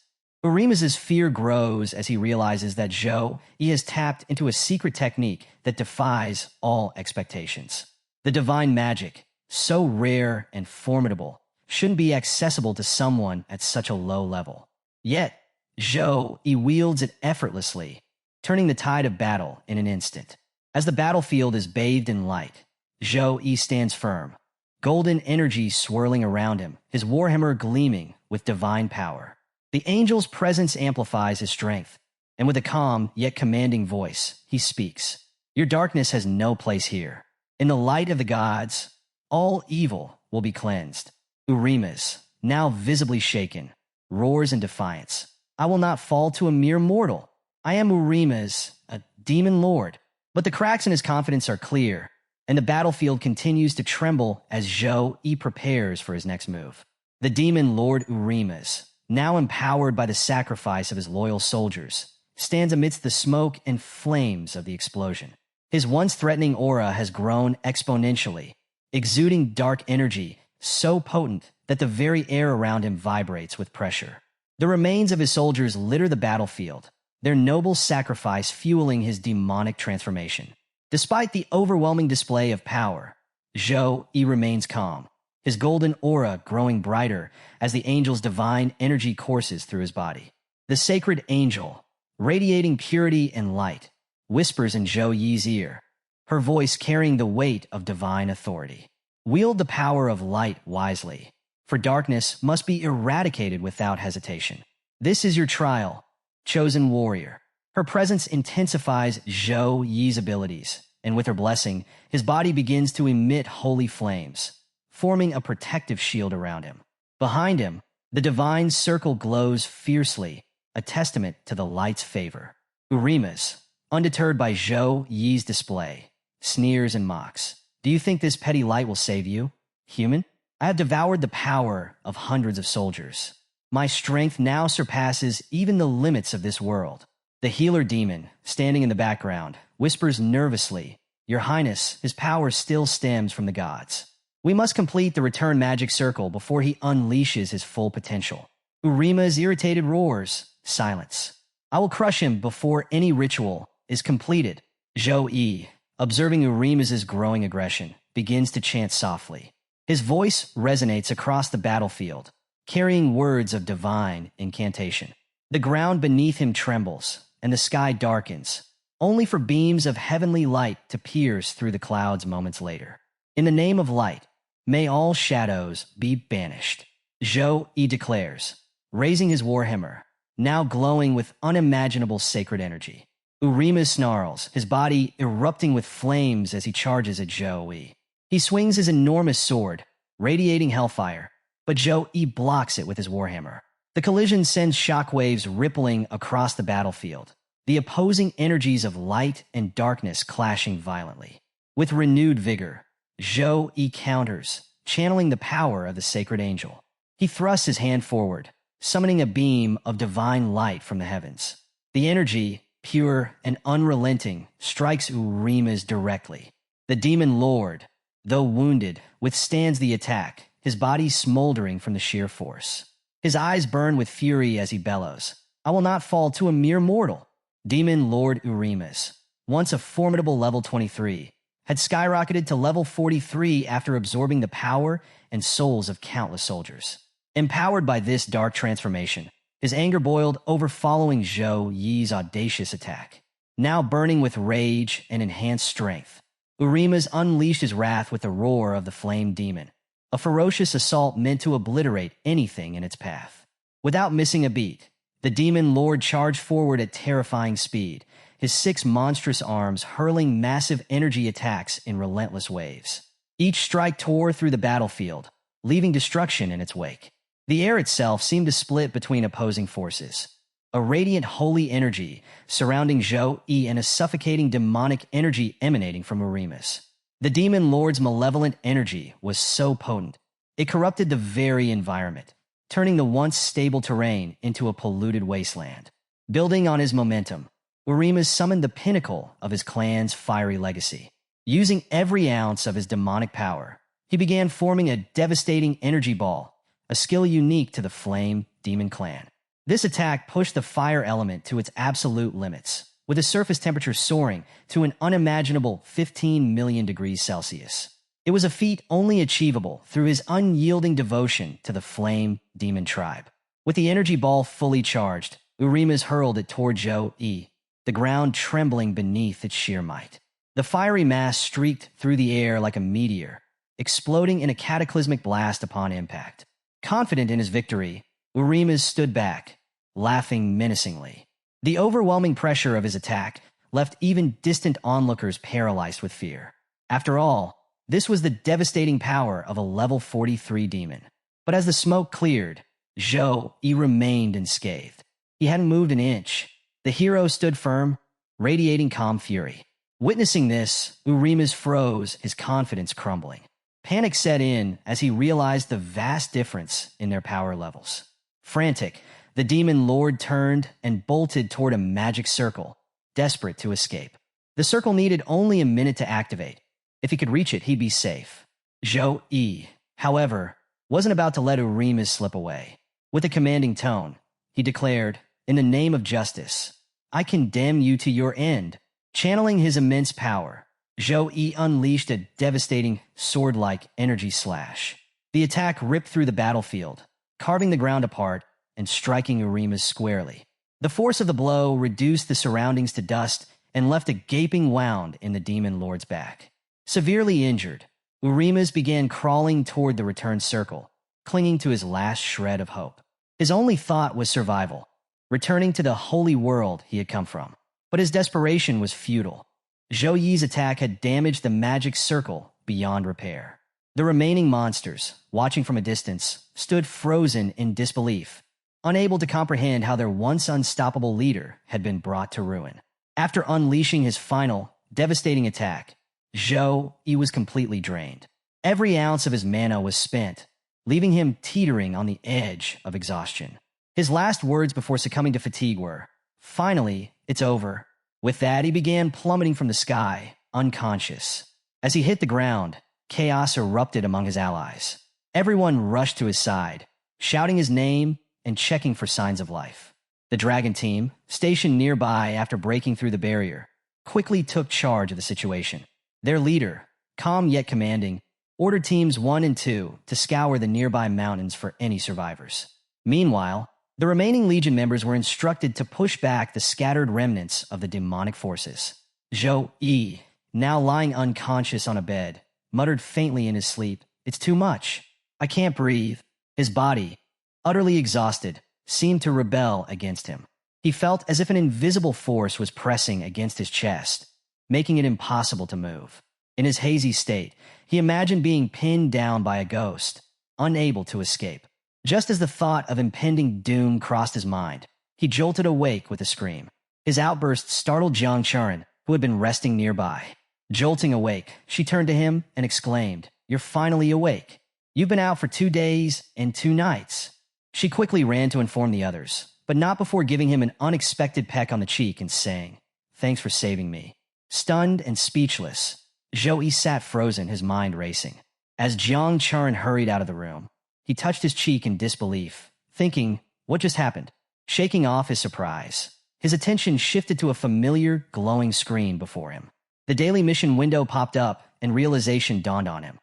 Urimas' fear grows as he realizes that Zhou Yi has tapped into a secret technique that defies all expectations. The divine magic, so rare and formidable, shouldn't be accessible to someone at such a low level. Yet, Zhou Yi wields it effortlessly, turning the tide of battle in an instant. As the battlefield is bathed in light, Zhou Yi stands firm, golden energy swirling around him, his warhammer gleaming with divine power. The angel's presence amplifies his strength, and with a calm yet commanding voice, he speaks. "Your darkness has no place here. In the light of the gods, all evil will be cleansed." Urimas, now visibly shaken, roars in defiance. "I will not fall to a mere mortal. I am Urimas, a demon lord." But the cracks in his confidence are clear, and the battlefield continues to tremble as Zhou Yi prepares for his next move. The demon lord Urimas, now empowered by the sacrifice of his loyal soldiers, stands amidst the smoke and flames of the explosion. His once threatening aura has grown exponentially, exuding dark energy so potent that the very air around him vibrates with pressure. The remains of his soldiers litter the battlefield, their noble sacrifice fueling his demonic transformation. Despite the overwhelming display of power, Zhou Yi remains calm, his golden aura growing brighter as the angel's divine energy courses through his body. The sacred angel, radiating purity and light, whispers in Zhou Yi's ear, her voice carrying the weight of divine authority. "Wield the power of light wisely, for darkness must be eradicated without hesitation. This is your trial, chosen warrior." Her presence intensifies Zhou Yi's abilities, and with her blessing, his body begins to emit holy flames, forming a protective shield around him. Behind him, the divine circle glows fiercely, a testament to the light's favor. Urimas, undeterred by Zhou Yi's display, sneers and mocks. Do you think this petty light will save you, human? I have devoured the power of hundreds of soldiers. My strength now surpasses even the limits of this world. The healer demon, standing in the background, whispers nervously, Your Highness, his power still stems from the gods. We must complete the return magic circle before he unleashes his full potential. Urima's irritated roars, Silence. I will crush him before any ritual is completed. Zhou Yi, observing Urima's growing aggression, begins to chant softly. His voice resonates across the battlefield, carrying words of divine incantation. The ground beneath him trembles, and the sky darkens, only for beams of heavenly light to pierce through the clouds moments later. In the name of light, may all shadows be banished, Zhou Yi declares, raising his warhammer, now glowing with unimaginable sacred energy. Urima snarls, his body erupting with flames as he charges at Zhou Yi. He swings his enormous sword, radiating hellfire, but Zhou Yi blocks it with his warhammer. The collision sends shockwaves rippling across the battlefield, the opposing energies of light and darkness clashing violently. With renewed vigor, Zhou Yi counters, channeling the power of the sacred angel. He thrusts his hand forward, summoning a beam of divine light from the heavens. The energy, pure and unrelenting, strikes Urima's directly. The demon lord, though wounded, withstands the attack, his body smoldering from the sheer force. His eyes burn with fury as he bellows, I will not fall to a mere mortal. Demon Lord Urimas, once a formidable level 23, had skyrocketed to level 43 after absorbing the power and souls of countless soldiers. Empowered by this dark transformation, his anger boiled over following Zhou Yi's audacious attack. Now burning with rage and enhanced strength, Urimas unleashed his wrath with the roar of the flame demon, a ferocious assault meant to obliterate anything in its path. Without missing a beat, the demon lord charged forward at terrifying speed, his 6 monstrous arms hurling massive energy attacks in relentless waves. Each strike tore through the battlefield, leaving destruction in its wake. The air itself seemed to split between opposing forces. A radiant holy energy surrounding Zhou Yi and a suffocating demonic energy emanating from Urimas. The demon lord's malevolent energy was so potent, it corrupted the very environment, turning the once stable terrain into a polluted wasteland. Building on his momentum, Urimas summoned the pinnacle of his clan's fiery legacy. Using every ounce of his demonic power, he began forming a devastating energy ball, a skill unique to the Flame Demon clan. This attack pushed the fire element to its absolute limits, with the surface temperature soaring to an unimaginable 15 million degrees Celsius. It was a feat only achievable through his unyielding devotion to the Flame Demon tribe. With the energy ball fully charged, Urimas hurled it toward Zhou Yi, the ground trembling beneath its sheer might. The fiery mass streaked through the air like a meteor, exploding in a cataclysmic blast upon impact. Confident in his victory, Urimas stood back, laughing menacingly. The overwhelming pressure of his attack left even distant onlookers paralyzed with fear. After all, this was the devastating power of a level 43 demon. But as the smoke cleared, Zhou Yi remained unscathed. He hadn't moved an inch. The hero stood firm, radiating calm fury. Witnessing this, Urimas froze, his confidence crumbling. Panic set in as he realized the vast difference in their power levels. Frantic, the demon lord turned and bolted toward a magic circle, desperate to escape. The circle needed only a minute to activate. If he could reach it, he'd be safe. Zhou Yi, however, wasn't about to let Urimas slip away. With a commanding tone, he declared, In the name of justice, I condemn you to your end. Channeling his immense power, Zhou Yi unleashed a devastating sword-like energy slash. The attack ripped through the battlefield, carving the ground apart and striking Urimas squarely. The force of the blow reduced the surroundings to dust and left a gaping wound in the demon lord's back. Severely injured, Urimas began crawling toward the return circle, clinging to his last shred of hope. His only thought was survival, returning to the holy world he had come from. But his desperation was futile. Zhou Yi's attack had damaged the magic circle beyond repair. The remaining monsters, watching from a distance, stood frozen in disbelief, unable to comprehend how their once unstoppable leader had been brought to ruin. After unleashing his final, devastating attack, Zhou Yi was completely drained. Every ounce of his mana was spent, leaving him teetering on the edge of exhaustion. His last words before succumbing to fatigue were, "Finally, it's over." With that, he began plummeting from the sky, unconscious. As he hit the ground, chaos erupted among his allies. Everyone rushed to his side, shouting his name and checking for signs of life. The dragon team, stationed nearby after breaking through the barrier, quickly took charge of the situation. Their leader, calm yet commanding, ordered teams 1 and 2 to scour the nearby mountains for any survivors. Meanwhile, the remaining Legion members were instructed to push back the scattered remnants of the demonic forces. Zhou Yi, now lying unconscious on a bed, muttered faintly in his sleep, "It's too much. I can't breathe." His body, utterly exhausted, seemed to rebel against him. He felt as if an invisible force was pressing against his chest, making it impossible to move. In his hazy state, he imagined being pinned down by a ghost, unable to escape. Just as the thought of impending doom crossed his mind, he jolted awake with a scream. His outburst startled Jiang Chuan, who had been resting nearby. Jolting awake, she turned to him and exclaimed, "You're finally awake. You've been out for 2 days and 2 nights." She quickly ran to inform the others, but not before giving him an unexpected peck on the cheek and saying, "Thanks for saving me." Stunned and speechless, Zhou Yi sat frozen, his mind racing. As Jiang Chuan hurried out of the room, he touched his cheek in disbelief, thinking, what just happened? Shaking off his surprise, his attention shifted to a familiar, glowing screen before him. The daily mission window popped up, and realization dawned on him.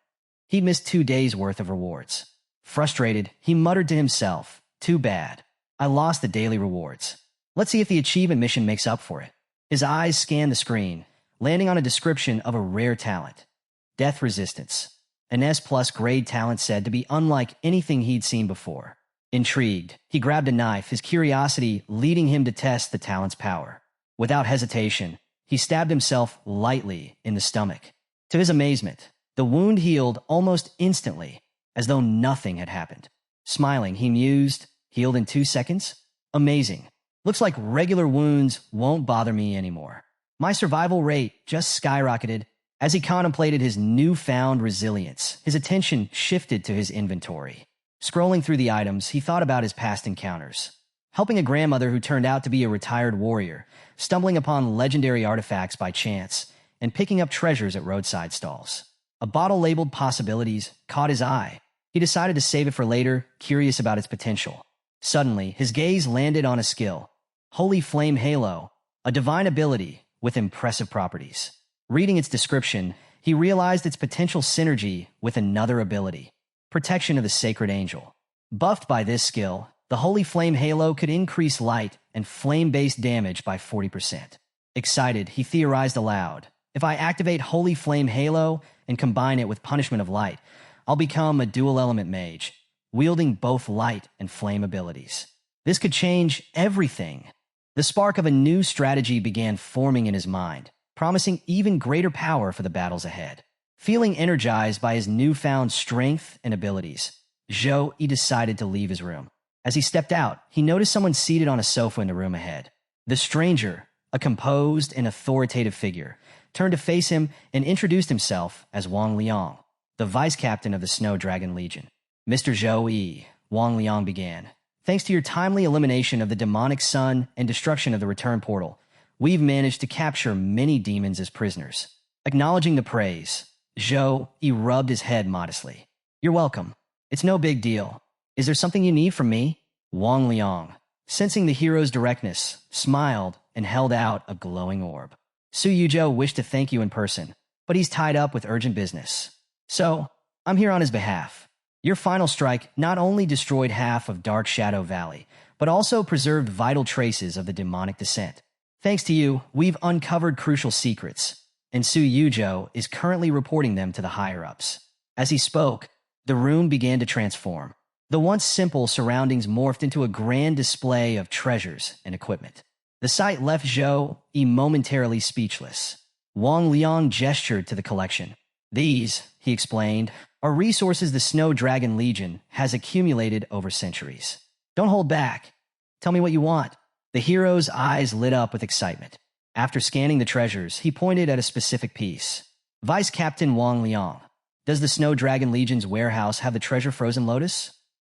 He'd missed 2 days' worth of rewards. Frustrated, he muttered to himself, "Too bad. I lost the daily rewards. Let's see if the achievement mission makes up for it." His eyes scanned the screen, landing on a description of a rare talent. Death Resistance. An S+ grade talent said to be unlike anything he'd seen before. Intrigued, he grabbed a knife, his curiosity leading him to test the talent's power. Without hesitation, he stabbed himself lightly in the stomach. To his amazement, the wound healed almost instantly, as though nothing had happened. Smiling, he mused, "Healed in 2 seconds? Amazing. Looks like regular wounds won't bother me anymore." My survival rate just skyrocketed. As he contemplated his newfound resilience, his attention shifted to his inventory. Scrolling through the items, he thought about his past encounters. Helping a grandmother who turned out to be a retired warrior, stumbling upon legendary artifacts by chance, and picking up treasures at roadside stalls. A bottle labeled Possibilities caught his eye. He decided to save it for later, curious about its potential. Suddenly, his gaze landed on a skill. Holy Flame Halo, a divine ability with impressive properties. Reading its description, he realized its potential synergy with another ability, Protection of the Sacred Angel. Buffed by this skill, the Holy Flame Halo could increase light and flame-based damage by 40%. Excited, he theorized aloud, "If I activate Holy Flame Halo and combine it with Punishment of Light, I'll become a dual-element mage, wielding both light and flame abilities. This could change everything." The spark of a new strategy began forming in his mind, promising even greater power for the battles ahead. Feeling energized by his newfound strength and abilities, Zhou Yi decided to leave his room. As he stepped out, he noticed someone seated on a sofa in the room ahead. The stranger, a composed and authoritative figure, turned to face him and introduced himself as Wang Liang, the vice captain of the Snow Dragon Legion. "Mr. Zhou Yi," Wang Liang began, "thanks to your timely elimination of the demonic sun and destruction of the return portal, we've managed to capture many demons as prisoners." Acknowledging the praise, Zhou Yi rubbed his head modestly. "You're welcome. It's no big deal. Is there something you need from me?" Wang Liang, sensing the hero's directness, smiled and held out a glowing orb. "Su Yuzhou wished to thank you in person, but he's tied up with urgent business. So, I'm here on his behalf. Your final strike not only destroyed half of Dark Shadow Valley, but also preserved vital traces of the demonic descent. Thanks to you, we've uncovered crucial secrets, and Su Yuzhou is currently reporting them to the higher-ups." As he spoke, the room began to transform. The once simple surroundings morphed into a grand display of treasures and equipment. The sight left Zhou Yi momentarily speechless. Wang Liang gestured to the collection. These, he explained, are resources the Snow Dragon Legion has accumulated over centuries. Don't hold back. Tell me what you want. The hero's eyes lit up with excitement. After scanning the treasures, he pointed at a specific piece. Vice Captain Wang Liang, does the Snow Dragon Legion's warehouse have the treasure Frozen Lotus?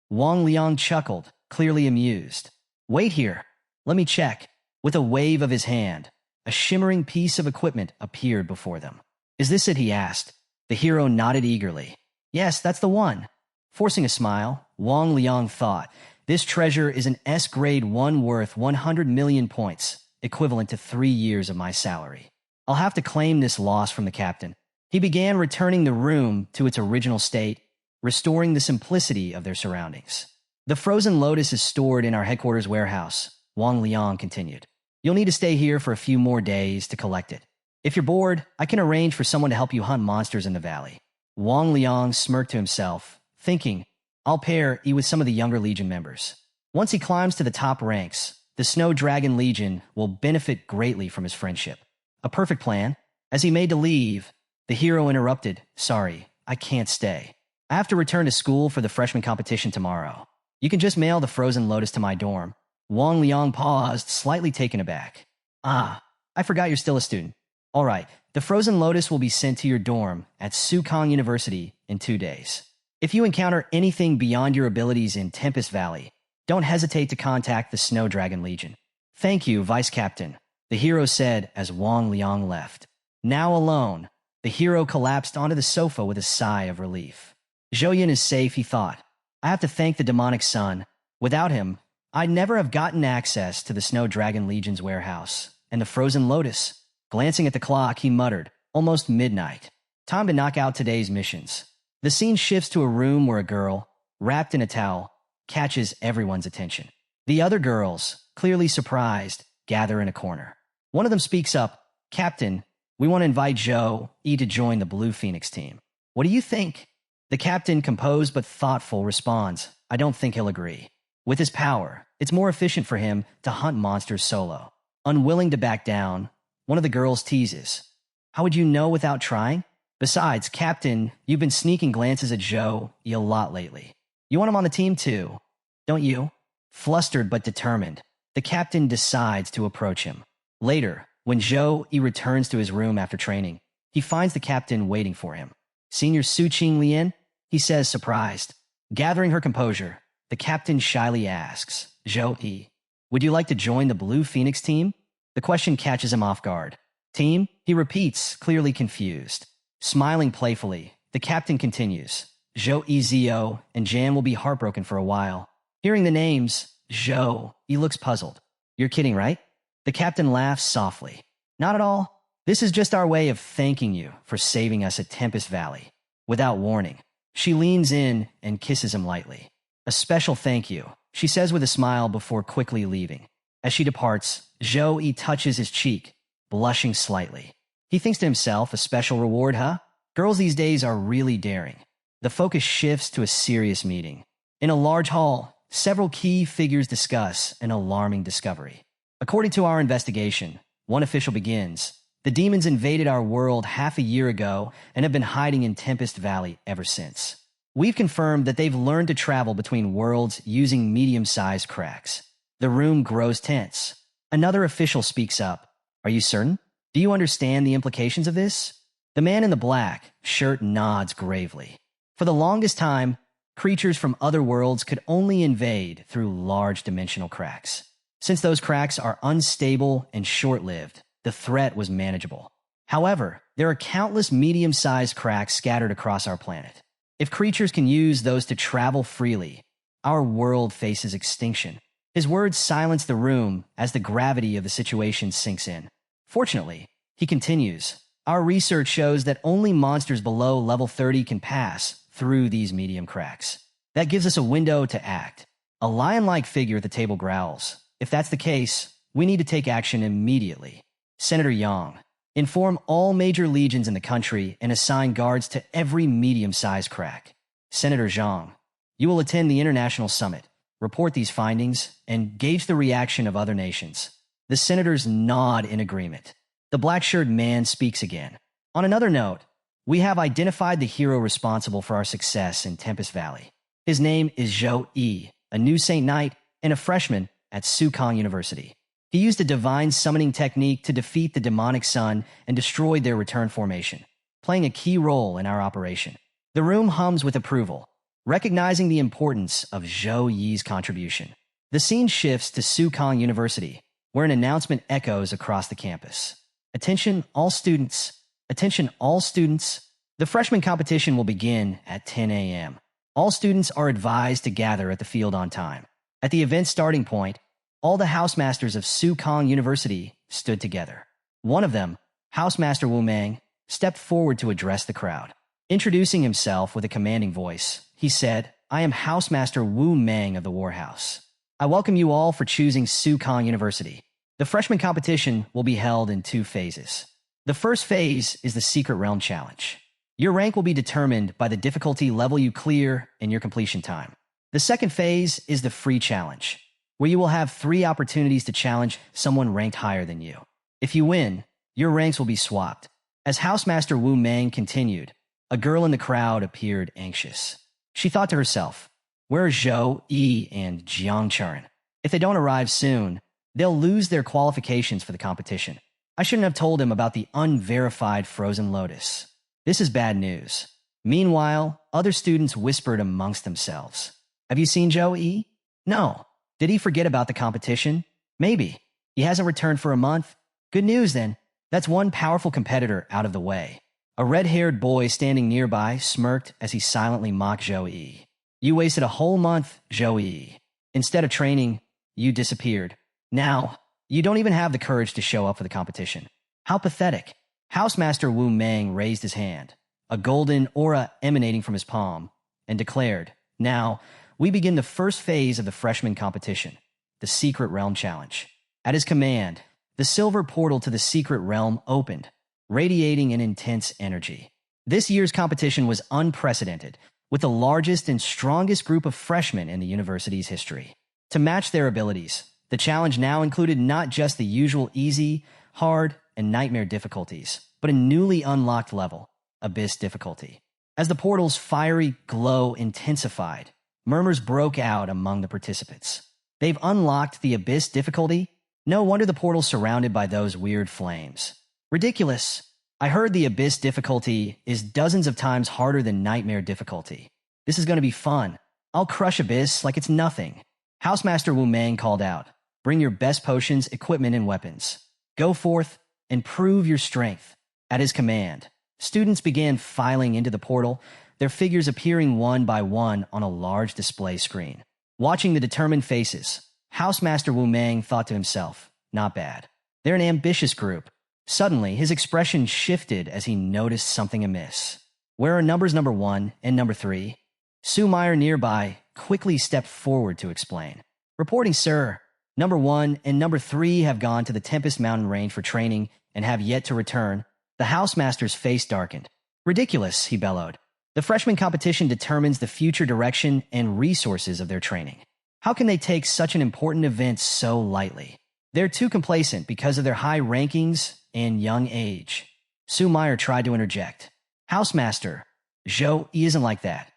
Wang Liang chuckled, clearly amused. Wait here. Let me check. With a wave of his hand, a shimmering piece of equipment appeared before them. Is this it? He asked. The hero nodded eagerly. Yes, that's the one. Forcing a smile, Wang Liang thought, this treasure is an S-grade one worth 100 million points, equivalent to 3 years of my salary. I'll have to claim this loss from the captain. He began returning the room to its original state, restoring the simplicity of their surroundings. The Frozen Lotus is stored in our headquarters warehouse, Wang Liang continued. You'll need to stay here for a few more days to collect it. If you're bored, I can arrange for someone to help you hunt monsters in the valley. Wang Liang smirked to himself, thinking, I'll pair E with some of the younger Legion members. Once he climbs to the top ranks, the Snow Dragon Legion will benefit greatly from his friendship. A perfect plan. As he made to leave, the hero interrupted, Sorry, I can't stay. I have to return to school for the freshman competition tomorrow. You can just mail the Frozen Lotus to my dorm. Wang Liang paused, slightly taken aback. I forgot you're still a student. All right, the Frozen Lotus will be sent to your dorm at Sukong University in 2 days. If you encounter anything beyond your abilities in Tempest Valley, don't hesitate to contact the Snow Dragon Legion. Thank you, Vice Captain, the hero said as Wang Liang left. Now alone, the hero collapsed onto the sofa with a sigh of relief. Zhouyan is safe, he thought. I have to thank the demonic sun. Without him, I'd never have gotten access to the Snow Dragon Legion's warehouse and the Frozen Lotus. Glancing at the clock, he muttered, almost midnight. Time to knock out today's missions. The scene shifts to a room where a girl, wrapped in a towel, catches everyone's attention. The other girls, clearly surprised, gather in a corner. One of them speaks up, Captain, we want to invite Zhou E to join the Blue Phoenix team. What do you think? The captain, composed but thoughtful, responds, I don't think he'll agree. With his power, it's more efficient for him to hunt monsters solo. Unwilling to back down, one of the girls teases, How would you know without trying? Besides, Captain, you've been sneaking glances at Zhou E a lot lately. You want him on the team too, don't you? Flustered but determined, the captain decides to approach him. Later, when Zhou E returns to his room after training, he finds the captain waiting for him. Senior Su Qing Lian, he says, surprised. Gathering her composure, the captain shyly asks, Zhou E, would you like to join the Blue Phoenix team? The question catches him off guard. Team? He repeats, clearly confused. Smiling playfully, the captain continues, Zhou E Zio and Jan will be heartbroken for a while. Hearing the names, Zhou E looks puzzled. You're kidding, right? The captain laughs softly. Not at all. This is just our way of thanking you for saving us at Tempest Valley. Without warning, she leans in and kisses him lightly. A special thank you, she says with a smile before quickly leaving. As she departs, Zhou E touches his cheek, blushing slightly. He thinks to himself, a special reward, huh? Girls these days are really daring. The focus shifts to a serious meeting. In a large hall, several key figures discuss an alarming discovery. According to our investigation, one official begins, the demons invaded our world half a year ago and have been hiding in Tempest Valley ever since. We've confirmed that they've learned to travel between worlds using medium-sized cracks. The room grows tense. Another official speaks up. Are you certain? Do you understand the implications of this? The man in the black shirt nods gravely. For the longest time, creatures from other worlds could only invade through large dimensional cracks. Since those cracks are unstable and short-lived, the threat was manageable. However, there are countless medium-sized cracks scattered across our planet. If creatures can use those to travel freely, our world faces extinction. His words silence the room as the gravity of the situation sinks in. Fortunately, he continues, our research shows that only monsters below level 30 can pass through these medium cracks. That gives us a window to act. A lion-like figure at the table growls. If that's the case, we need to take action immediately. Senator Yang, inform all major legions in the country and assign guards to every medium-sized crack. Senator Zhang, you will attend the International Summit, report these findings, and gauge the reaction of other nations. The senators nod in agreement. The black-shirted man speaks again. On another note, we have identified the hero responsible for our success in Tempest Valley. His name is Zhou Yi, a new Saint Knight and a freshman at Sukong University. He used a divine summoning technique to defeat the demonic sun and destroyed their return formation, playing a key role in our operation. The room hums with approval, recognizing the importance of Zhou Yi's contribution. The scene shifts to Sukong University, where an announcement echoes across the campus. Attention all students! Attention all students! The freshman competition will begin at 10 a.m. All students are advised to gather at the field on time. At the event's starting point, all the housemasters of Sukong University stood together. One of them, Housemaster Wu Mang, stepped forward to address the crowd. Introducing himself with a commanding voice, he said, "I am Housemaster Wu Mang of the Warhouse. I welcome you all for choosing Sukong University. The freshman competition will be held in 2 phases. The first phase is the Secret Realm Challenge. Your rank will be determined by the difficulty level you clear and your completion time. The second phase is the Free Challenge, where you will have 3 opportunities to challenge someone ranked higher than you. If you win, your ranks will be swapped." As Housemaster Wu Mang continued, a girl in the crowd appeared anxious. She thought to herself, "Where are Zhou Yi and Jiang Churen? If they don't arrive soon, they'll lose their qualifications for the competition. I shouldn't have told him about the unverified Frozen Lotus. This is bad news." Meanwhile, other students whispered amongst themselves, "Have you seen Zhou Yi? No. Did he forget about the competition? Maybe. He hasn't returned for a month. Good news then. That's one powerful competitor out of the way." A red-haired boy standing nearby smirked as he silently mocked Zhou Yi. "You wasted a whole month, Zhou Yi. Instead of training, you disappeared. Now, you don't even have the courage to show up for the competition. How pathetic." Housemaster Wu Mang raised his hand, a golden aura emanating from his palm, and declared, "Now, we begin the first phase of the freshman competition, the Secret Realm Challenge." At his command, the silver portal to the Secret Realm opened, radiating an intense energy. This year's competition was unprecedented, with the largest and strongest group of freshmen in the university's history. To match their abilities, the challenge now included not just the usual easy, hard, and nightmare difficulties, but a newly unlocked level, Abyss difficulty. As the portal's fiery glow intensified, murmurs broke out among the participants. "They've unlocked the Abyss difficulty? No wonder the portal's surrounded by those weird flames. Ridiculous. I heard the Abyss difficulty is dozens of times harder than Nightmare difficulty. This is going to be fun. I'll crush Abyss like it's nothing." Housemaster Wu Mang called out, "Bring your best potions, equipment, and weapons. Go forth and prove your strength." At his command, students began filing into the portal, their figures appearing one by one on a large display screen. Watching the determined faces, Housemaster Wu Mang thought to himself, "Not bad. They're an ambitious group." Suddenly, his expression shifted as he noticed something amiss. "Where are numbers number 1 and number 3? Sue Meyer nearby quickly stepped forward to explain. "Reporting, sir. Number 1 and number 3 have gone to the Tempest Mountain Range for training and have yet to return." The housemaster's face darkened. "Ridiculous," he bellowed. "The freshman competition determines the future direction and resources of their training. How can they take such an important event so lightly? They're too complacent because of their high rankings and young age." Sue Meyer tried to interject. "Housemaster, Zhou Yi isn't like that.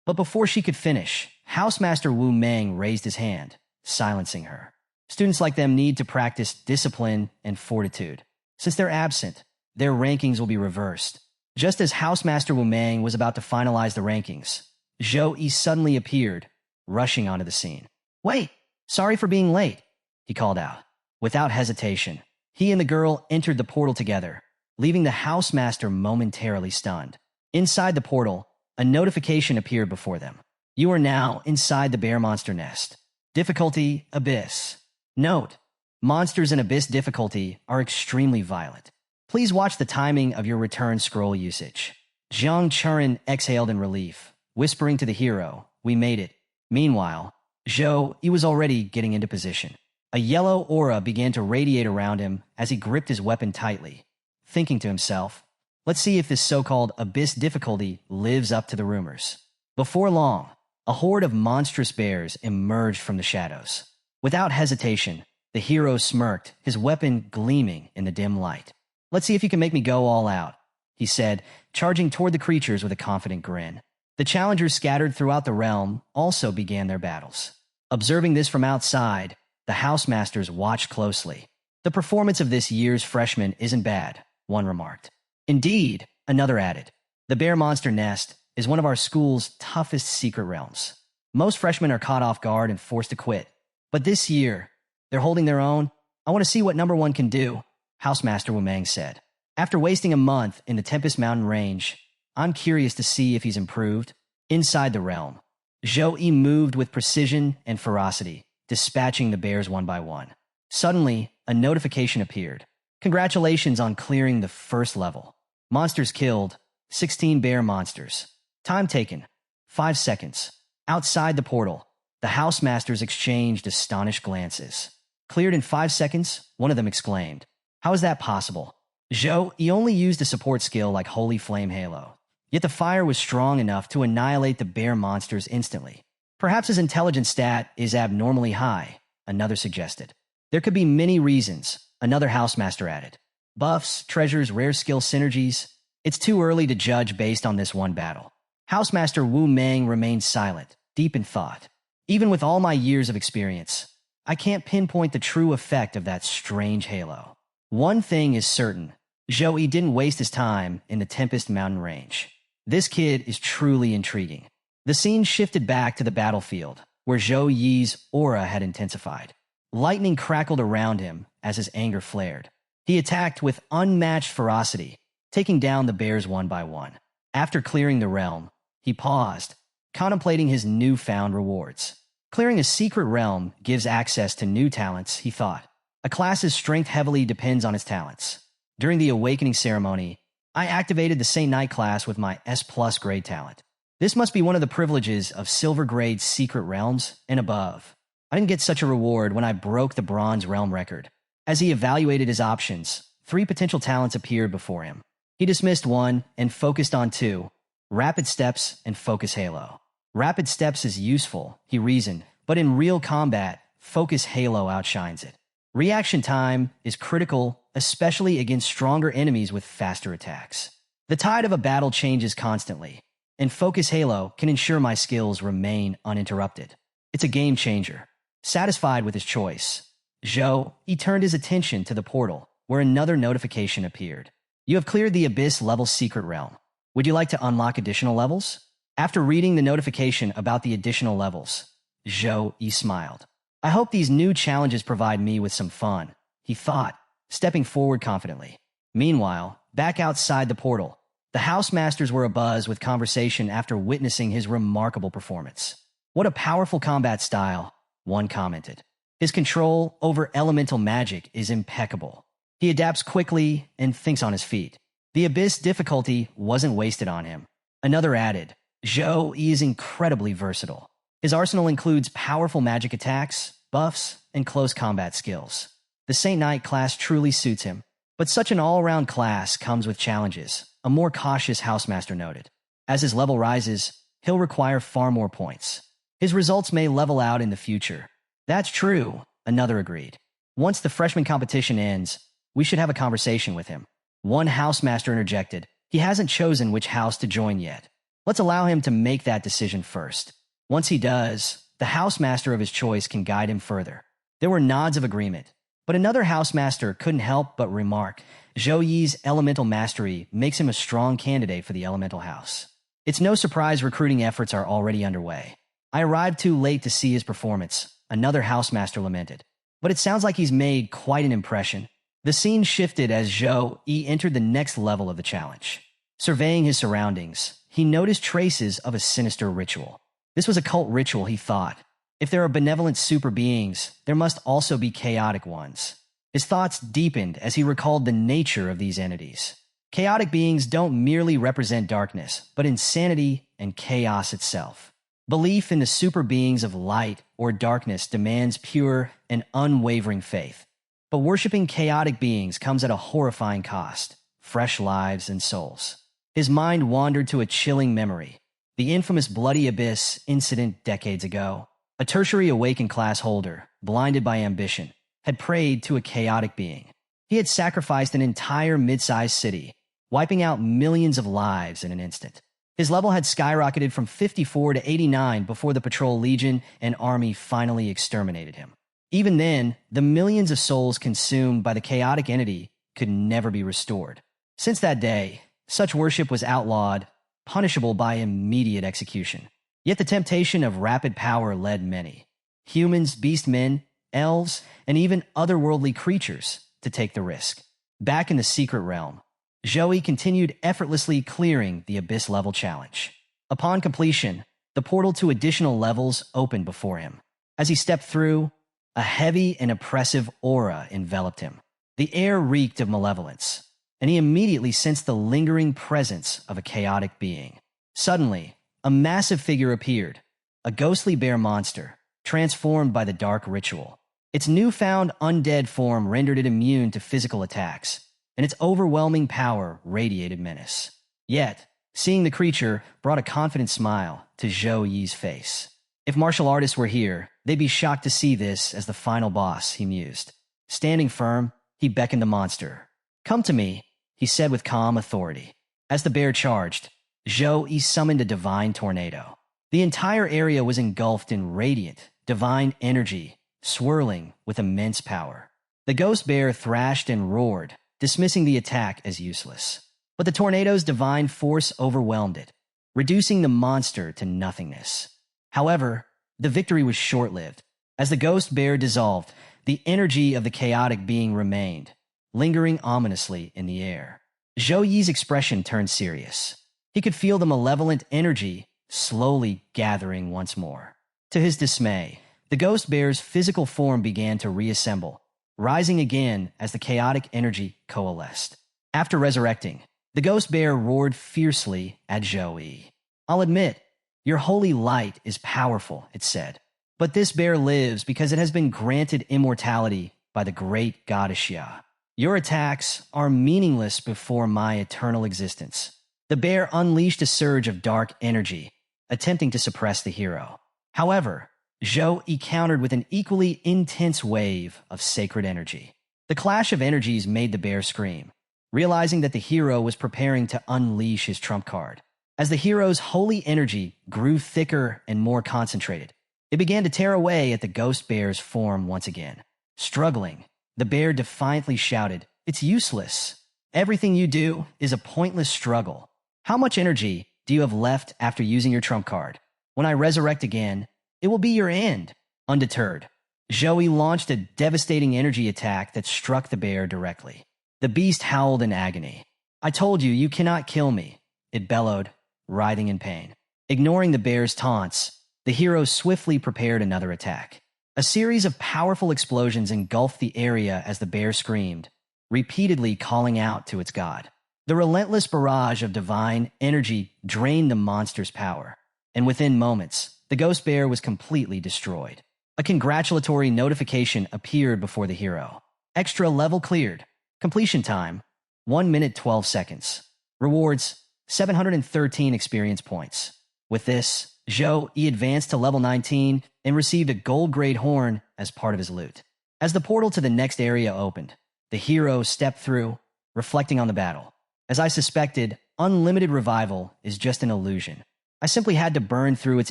But before she could finish, Housemaster Wu Mang raised his hand, silencing her. "Students like them need to practice discipline and fortitude. Since they're absent, their rankings will be reversed." Just as Housemaster Wu Mang was about to finalize the rankings, Zhou Yi suddenly appeared, rushing onto the scene. "Wait, sorry for being late," he called out. Without hesitation, he and the girl entered the portal together, leaving the housemaster momentarily stunned. Inside the portal, a notification appeared before them. "You are now inside the bear monster nest. Difficulty, Abyss. Note, monsters in Abyss difficulty are extremely violent. Please watch the timing of your return scroll usage." Jiang Churen exhaled in relief, whispering to the hero, "We made it." Meanwhile, Zhou Yi was already getting into position. A yellow aura began to radiate around him as he gripped his weapon tightly, thinking to himself, "Let's see if this so-called Abyss difficulty lives up to the rumors." Before long, a horde of monstrous bears emerged from the shadows. Without hesitation, The hero smirked, his weapon gleaming in the dim light. "Let's see if you can make me go all out," he said, charging toward the creatures with a confident grin. The challengers scattered throughout the realm also began their battles. Observing this from outside, the Housemasters watched closely. "The performance of this year's freshman isn't bad," one remarked. "Indeed," another added. "The bear monster nest is one of our school's toughest secret realms. Most freshmen are caught off guard and forced to quit. But this year, they're holding their own. I want to see what number one can do," Housemaster Wumang said. "After wasting a month in the Tempest Mountain Range, I'm curious to see if he's improved." Inside the realm, Zhou Yi moved with precision and ferocity, dispatching the bears one by one. Suddenly, a notification appeared. "Congratulations on clearing the first level. Monsters killed, 16 bear monsters. Time taken, 5 seconds." Outside the portal, the Housemasters exchanged astonished glances. "Cleared in 5 seconds?" one of them exclaimed. "How is that possible?" Zhou Yi only used a support skill like Holy Flame Halo. Yet the fire was strong enough to annihilate the bear monsters instantly. "Perhaps his intelligence stat is abnormally high," another suggested. "There could be many reasons," another Housemaster added. "Buffs, treasures, rare skill synergies. It's too early to judge based on this one battle." Housemaster Wu Meng remained silent, deep in thought. "Even with all my years of experience, I can't pinpoint the true effect of that strange halo. One thing is certain, Zhou Yi didn't waste his time in the Tempest Mountain Range. This kid is truly intriguing." The scene shifted back to the battlefield, where Zhou Yi's aura had intensified. Lightning crackled around him as his anger flared. He attacked with unmatched ferocity, taking down the bears one by one. After clearing the realm, he paused, contemplating his newfound rewards. Clearing a secret realm gives access to new talents, he thought. A class's strength heavily depends on its talents. During the awakening ceremony, I activated the Saint Knight class with my S+ grade talent. This must be one of the privileges of silver grade secret realms and above. I didn't get such a reward when I broke the bronze realm record. As he evaluated his options, 3 potential talents appeared before him. He dismissed one and focused on 2, Rapid Steps and Focus Halo. Rapid Steps is useful, he reasoned, but in real combat, Focus Halo outshines it. Reaction time is critical, especially against stronger enemies with faster attacks. The tide of a battle changes constantly, and Focus Halo can ensure my skills remain uninterrupted. It's a game changer. Satisfied with his choice, Zhou Yi turned his attention to the portal, where another notification appeared. "You have cleared the Abyss level secret realm. Would you like to unlock additional levels?" After reading the notification about the additional levels, Zhou Yi smiled. "I hope these new challenges provide me with some fun," he thought, stepping forward confidently. Meanwhile, back outside the portal, the Housemasters were abuzz with conversation after witnessing his remarkable performance. "What a powerful combat style," one commented. "His control over elemental magic is impeccable. He adapts quickly and thinks on his feet. The Abyss difficulty wasn't wasted on him." Another added, "Zhou Yi is incredibly versatile. His arsenal includes powerful magic attacks, buffs, and close combat skills. The Saint Knight class truly suits him. But such an all-around class comes with challenges," a more cautious Housemaster noted. "As his level rises, he'll require far more points. His results may level out in the future." "That's true," another agreed. "Once the freshman competition ends, we should have a conversation with him." One Housemaster interjected, "He hasn't chosen which house to join yet. Let's allow him to make that decision first. Once he does, the Housemaster of his choice can guide him further." There were nods of agreement, but another Housemaster couldn't help but remark, "Zhou Yi's elemental mastery makes him a strong candidate for the elemental house. It's no surprise recruiting efforts are already underway. I arrived too late to see his performance," another Housemaster lamented. "But it sounds like he's made quite an impression." The scene shifted as Zhou Yi entered the next level of the challenge. Surveying his surroundings, he noticed traces of a sinister ritual. This was a cult ritual, he thought. If there are benevolent super beings, there must also be chaotic ones. His thoughts deepened as he recalled the nature of these entities. Chaotic beings don't merely represent darkness, but insanity and chaos itself. Belief in the super beings of light or darkness demands pure and unwavering faith. But worshipping chaotic beings comes at a horrifying cost: fresh lives and souls. His mind wandered to a chilling memory: the infamous Bloody Abyss incident decades ago. A tertiary awakened class holder, blinded by ambition, had prayed to a chaotic being. He had sacrificed an entire mid-sized city, wiping out millions of lives in an instant. His level had skyrocketed from 54 to 89 before the Patrol Legion and army finally exterminated him. Even then, the millions of souls consumed by the chaotic entity could never be restored. Since that day, such worship was outlawed, punishable by immediate execution. Yet the temptation of rapid power led many, humans, beastmen, elves, and even otherworldly creatures, to take the risk. Back in the secret realm, Joey continued effortlessly clearing the Abyss level challenge. Upon completion, the portal to additional levels opened before him. As he stepped through, a heavy and oppressive aura enveloped him. The air reeked of malevolence, and he immediately sensed the lingering presence of a chaotic being. Suddenly, a massive figure appeared, a ghostly bear monster, transformed by the dark ritual. Its newfound undead form rendered it immune to physical attacks, and its overwhelming power radiated menace. Yet, seeing the creature brought a confident smile to Zhou Yi's face. If martial artists were here, they'd be shocked to see this as the final boss, he mused. Standing firm, he beckoned the monster. "Come to me," he said with calm authority. As the bear charged, Zhou Yi summoned a divine tornado. The entire area was engulfed in radiant, divine energy, swirling with immense power. The ghost bear thrashed and roared, dismissing the attack as useless. But the tornado's divine force overwhelmed it, reducing the monster to nothingness. However, the victory was short-lived. As the ghost bear dissolved, the energy of the chaotic being remained, lingering ominously in the air. Zhou Yi's expression turned serious. He could feel the malevolent energy slowly gathering once more. To his dismay, the ghost bear's physical form began to reassemble, rising again as the chaotic energy coalesced. After resurrecting, the ghost bear roared fiercely at Zhou Yi. "I'll admit, your holy light is powerful," it said. "But this bear lives because it has been granted immortality by the great goddess Xia. Your attacks are meaningless before my eternal existence." The bear unleashed a surge of dark energy, attempting to suppress the hero. However, Zhou Yi countered with an equally intense wave of sacred energy. The clash of energies made the bear scream, realizing that the hero was preparing to unleash his trump card. As the hero's holy energy grew thicker and more concentrated, it began to tear away at the ghost bear's form once again. Struggling, the bear defiantly shouted, "It's useless. Everything you do is a pointless struggle. How much energy do you have left after using your trump card? When I resurrect again, it will be your end." Undeterred, Zhou Yi launched a devastating energy attack that struck the bear directly. The beast howled in agony. "I told you, you cannot kill me," it bellowed, writhing in pain. Ignoring the bear's taunts, the hero swiftly prepared another attack. A series of powerful explosions engulfed the area as the bear screamed, repeatedly calling out to its god. The relentless barrage of divine energy drained the monster's power, and within moments, the ghost bear was completely destroyed. A congratulatory notification appeared before the hero. Extra level cleared. Completion time, 1 minute 12 seconds. Rewards, 713 experience points. With this, Zhou Yi advanced to level 19 and received a gold-grade horn as part of his loot. As the portal to the next area opened, the hero stepped through, reflecting on the battle. "As I suspected, unlimited revival is just an illusion. I simply had to burn through its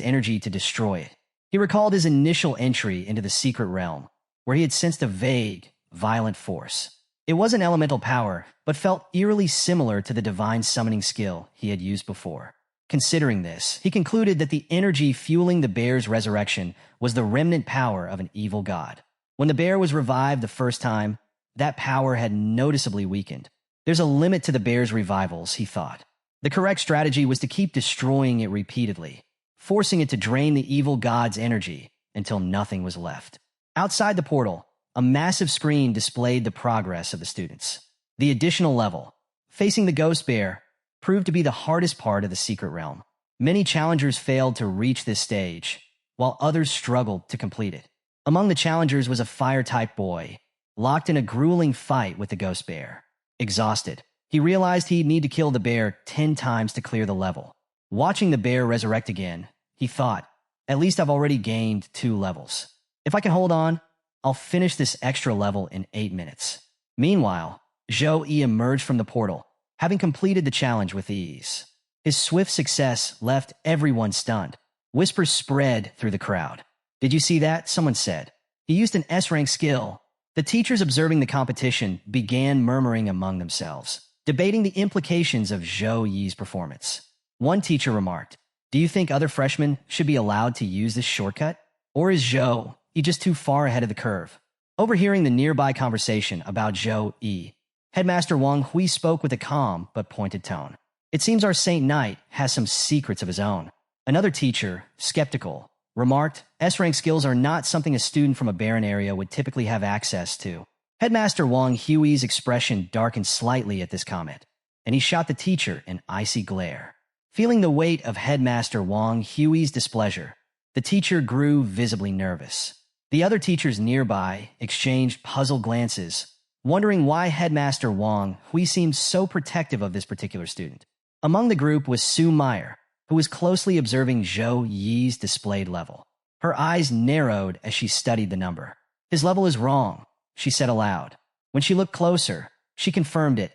energy to destroy it." He recalled his initial entry into the secret realm, where he had sensed a vague, violent force. It wasn't elemental power, but felt eerily similar to the divine summoning skill he had used before. Considering this, he concluded that the energy fueling the bear's resurrection was the remnant power of an evil god. When the bear was revived the first time, that power had noticeably weakened. There's a limit to the bear's revivals, he thought. The correct strategy was to keep destroying it repeatedly, forcing it to drain the evil god's energy until nothing was left. Outside the portal, a massive screen displayed the progress of the students. The additional level, facing the ghost bear, proved to be the hardest part of the secret realm. Many challengers failed to reach this stage, while others struggled to complete it. Among the challengers was a fire-type boy, locked in a grueling fight with the ghost bear. Exhausted, he realized he'd need to kill the bear 10 times to clear the level. Watching the bear resurrect again, he thought, "At least I've already gained 2 levels. If I can hold on, I'll finish this extra level in 8 minutes. Meanwhile, Zhou Yi emerged from the portal, having completed the challenge with ease. His swift success left everyone stunned. Whispers spread through the crowd. "Did you see that?" someone said. "He used an S-rank skill." The teachers observing the competition began murmuring among themselves, debating the implications of Zhou Yi's performance. One teacher remarked, "Do you think other freshmen should be allowed to use this shortcut? Or is Zhou Yi just too far ahead of the curve?" Overhearing the nearby conversation about Zhou Yi, Headmaster Wang Hui spoke with a calm but pointed tone. "It seems our Saint Knight has some secrets of his own." Another teacher, skeptical, remarked, "S-rank skills are not something a student from a barren area would typically have access to." Headmaster Wang Hui's expression darkened slightly at this comment, and he shot the teacher an icy glare. Feeling the weight of Headmaster Wang Hui's displeasure, the teacher grew visibly nervous. The other teachers nearby exchanged puzzled glances, wondering why Headmaster Wang Hui seemed so protective of this particular student. Among the group was Sue Meyer, who was closely observing Zhou Yi's displayed level. Her eyes narrowed as she studied the number. "His level is wrong," she said aloud. When she looked closer, she confirmed it.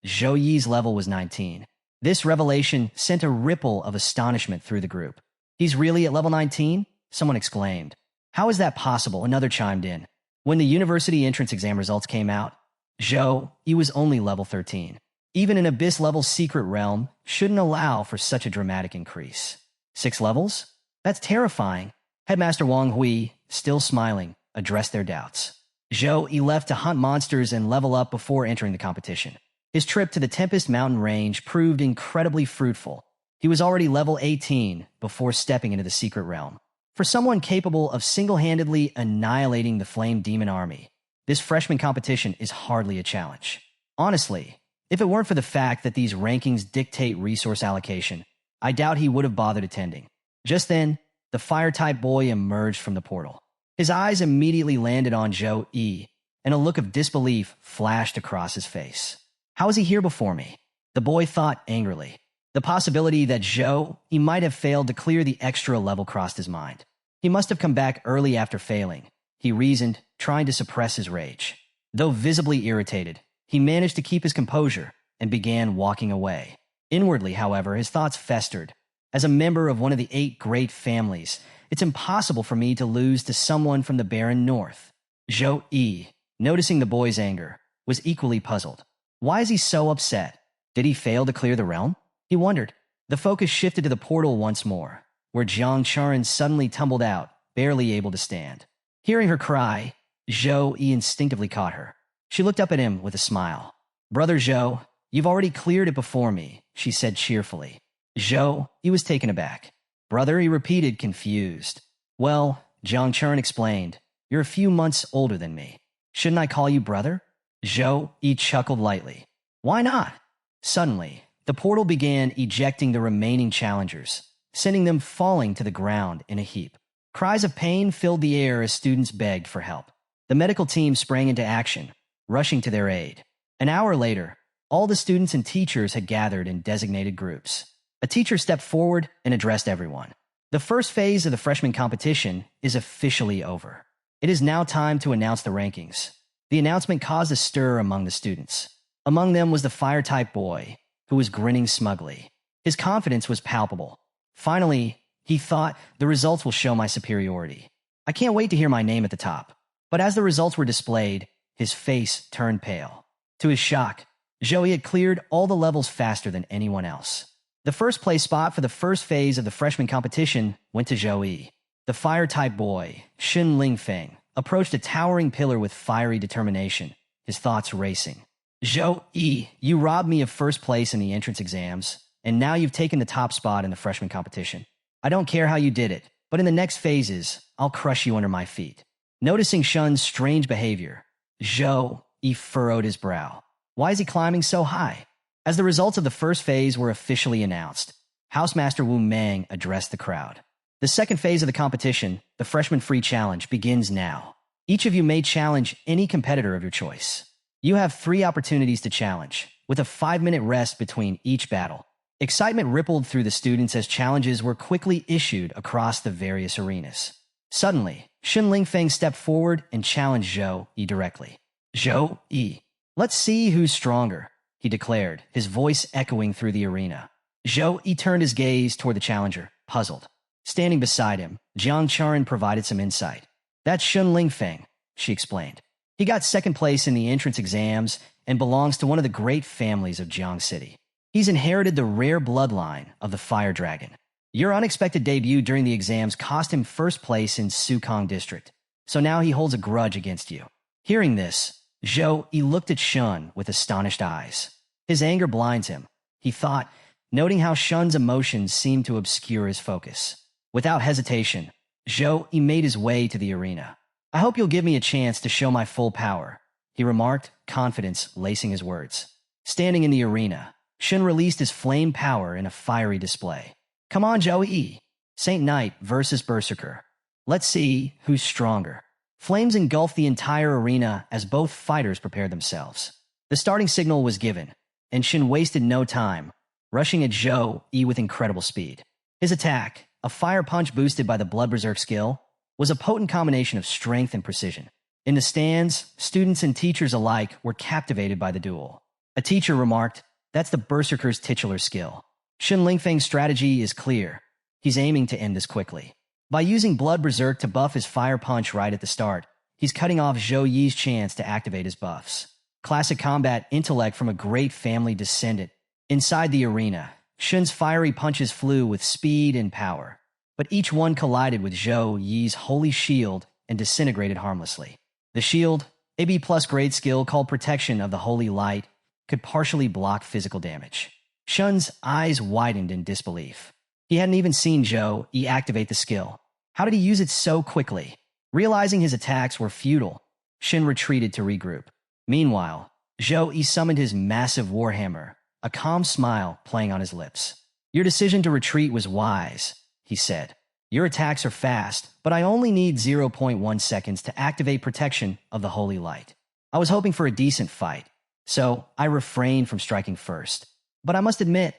Zhou Yi's level was 19. This revelation sent a ripple of astonishment through the group. "He's really at level 19? Someone exclaimed. "How is that possible?" Another chimed in. When the university entrance exam results came out, Zhou Yi was only level 13. Even an abyss-level secret realm shouldn't allow for such a dramatic increase. 6 levels? That's terrifying. Headmaster Wang Hui, still smiling, addressed their doubts. Zhou Yi left to hunt monsters and level up before entering the competition. His trip to the Tempest Mountain Range proved incredibly fruitful. He was already level 18 before stepping into the secret realm. For someone capable of single-handedly annihilating the Flame Demon Army, this freshman competition is hardly a challenge. Honestly, if it weren't for the fact that these rankings dictate resource allocation, I doubt he would have bothered attending. Just then, the fire-type boy emerged from the portal. His eyes immediately landed on Zhou Yi, and a look of disbelief flashed across his face. "How is he here before me?" The boy thought angrily. The possibility that Zhou Yi might have failed to clear the extra level crossed his mind. He must have come back early after failing, he reasoned, trying to suppress his rage. Though visibly irritated, he managed to keep his composure and began walking away. Inwardly, however, his thoughts festered. As a member of one of the 8 great families, it's impossible for me to lose to someone from the barren north. Zhou Yi, noticing the boy's anger, was equally puzzled. Why is he so upset? Did he fail to clear the realm? He wondered. The focus shifted to the portal once more, where Jiang Charan suddenly tumbled out, barely able to stand. Hearing her cry, Zhou Yi instinctively caught her. She looked up at him with a smile. "Brother Zhou, you've already cleared it before me," she said cheerfully. Zhou Yi was taken aback. "Brother," he repeated, confused. "Well," Jiang Charan explained, "you're a few months older than me. Shouldn't I call you brother?" Zhou Yi chuckled lightly. "Why not?" Suddenly, the portal began ejecting the remaining challengers, sending them falling to the ground in a heap. Cries of pain filled the air as students begged for help. The medical team sprang into action, rushing to their aid. An hour later, all the students and teachers had gathered in designated groups. A teacher stepped forward and addressed everyone. "The first phase of the freshman competition is officially over. It is now time to announce the rankings." The announcement caused a stir among the students. Among them was the fire-type boy, who was grinning smugly. His confidence was palpable. Finally, he thought, "The results will show my superiority. I can't wait to hear my name at the top." But as the results were displayed, his face turned pale. To his shock, Zhou Yi had cleared all the levels faster than anyone else. The first place spot for the first phase of the freshman competition went to Zhou Yi. The fire-type boy, Xin Lingfeng, approached a towering pillar with fiery determination, his thoughts racing. "Zhou Yi, you robbed me of first place in the entrance exams, and now you've taken the top spot in the freshman competition. I don't care how you did it, but in the next phases, I'll crush you under my feet." Noticing Shun's strange behavior, Zhou Yi furrowed his brow. Why is he climbing so high? As the results of the first phase were officially announced, Housemaster Wu Mang addressed the crowd. "The second phase of the competition, the Freshman Free Challenge, begins now. Each of you may challenge any competitor of your choice. You have 3 opportunities to challenge, with a 5-minute rest between each battle." Excitement rippled through the students as challenges were quickly issued across the various arenas. Suddenly, Shen Lingfeng stepped forward and challenged Zhou Yi directly. Zhou Yi, let's see who's stronger, he declared, his voice echoing through the arena. Zhou Yi turned his gaze toward the challenger, puzzled. Standing beside him, Jiang Charan provided some insight. That's Shen Lingfeng, she explained. He got second place in the entrance exams and belongs to one of the great families of Jiang City. He's inherited the rare bloodline of the Fire Dragon. Your unexpected debut during the exams cost him first place in Sukong District, so now he holds a grudge against you. Hearing this, Zhou Yi looked at Shun with astonished eyes. His anger blinds him, he thought, noting how Shun's emotions seemed to obscure his focus. Without hesitation, Zhou Yi made his way to the arena. I hope you'll give me a chance to show my full power, he remarked, confidence lacing his words. Standing in the arena, Shun released his flame power in a fiery display. Come on, Zhou Yi. Saint Knight versus Berserker. Let's see who's stronger. Flames engulfed the entire arena as both fighters prepared themselves. The starting signal was given, and Shin wasted no time, rushing at Zhou Yi with incredible speed. His attack, a fire punch boosted by the Blood Berserk skill, was a potent combination of strength and precision. In the stands, students and teachers alike were captivated by the duel. A teacher remarked, "That's the Berserker's titular skill." Shin Lingfeng's strategy is clear. He's aiming to end this quickly. By using Blood Berserk to buff his fire punch right at the start, he's cutting off Zhou Yi's chance to activate his buffs. Classic combat intellect from a great family descendant. Inside the arena, Shin's fiery punches flew with speed and power, but each one collided with Zhou Yi's holy shield and disintegrated harmlessly. The shield, a B+ grade skill called Protection of the Holy Light, could partially block physical damage. Shun's eyes widened in disbelief. He hadn't even seen Zhou Yi activate the skill. How did he use it so quickly? Realizing his attacks were futile, Shin retreated to regroup. Meanwhile, Zhou Yi summoned his massive warhammer, a calm smile playing on his lips. Your decision to retreat was wise, he said. Your attacks are fast, but I only need 0.1 seconds to activate Protection of the Holy Light. I was hoping for a decent fight, so I refrained from striking first. But I must admit,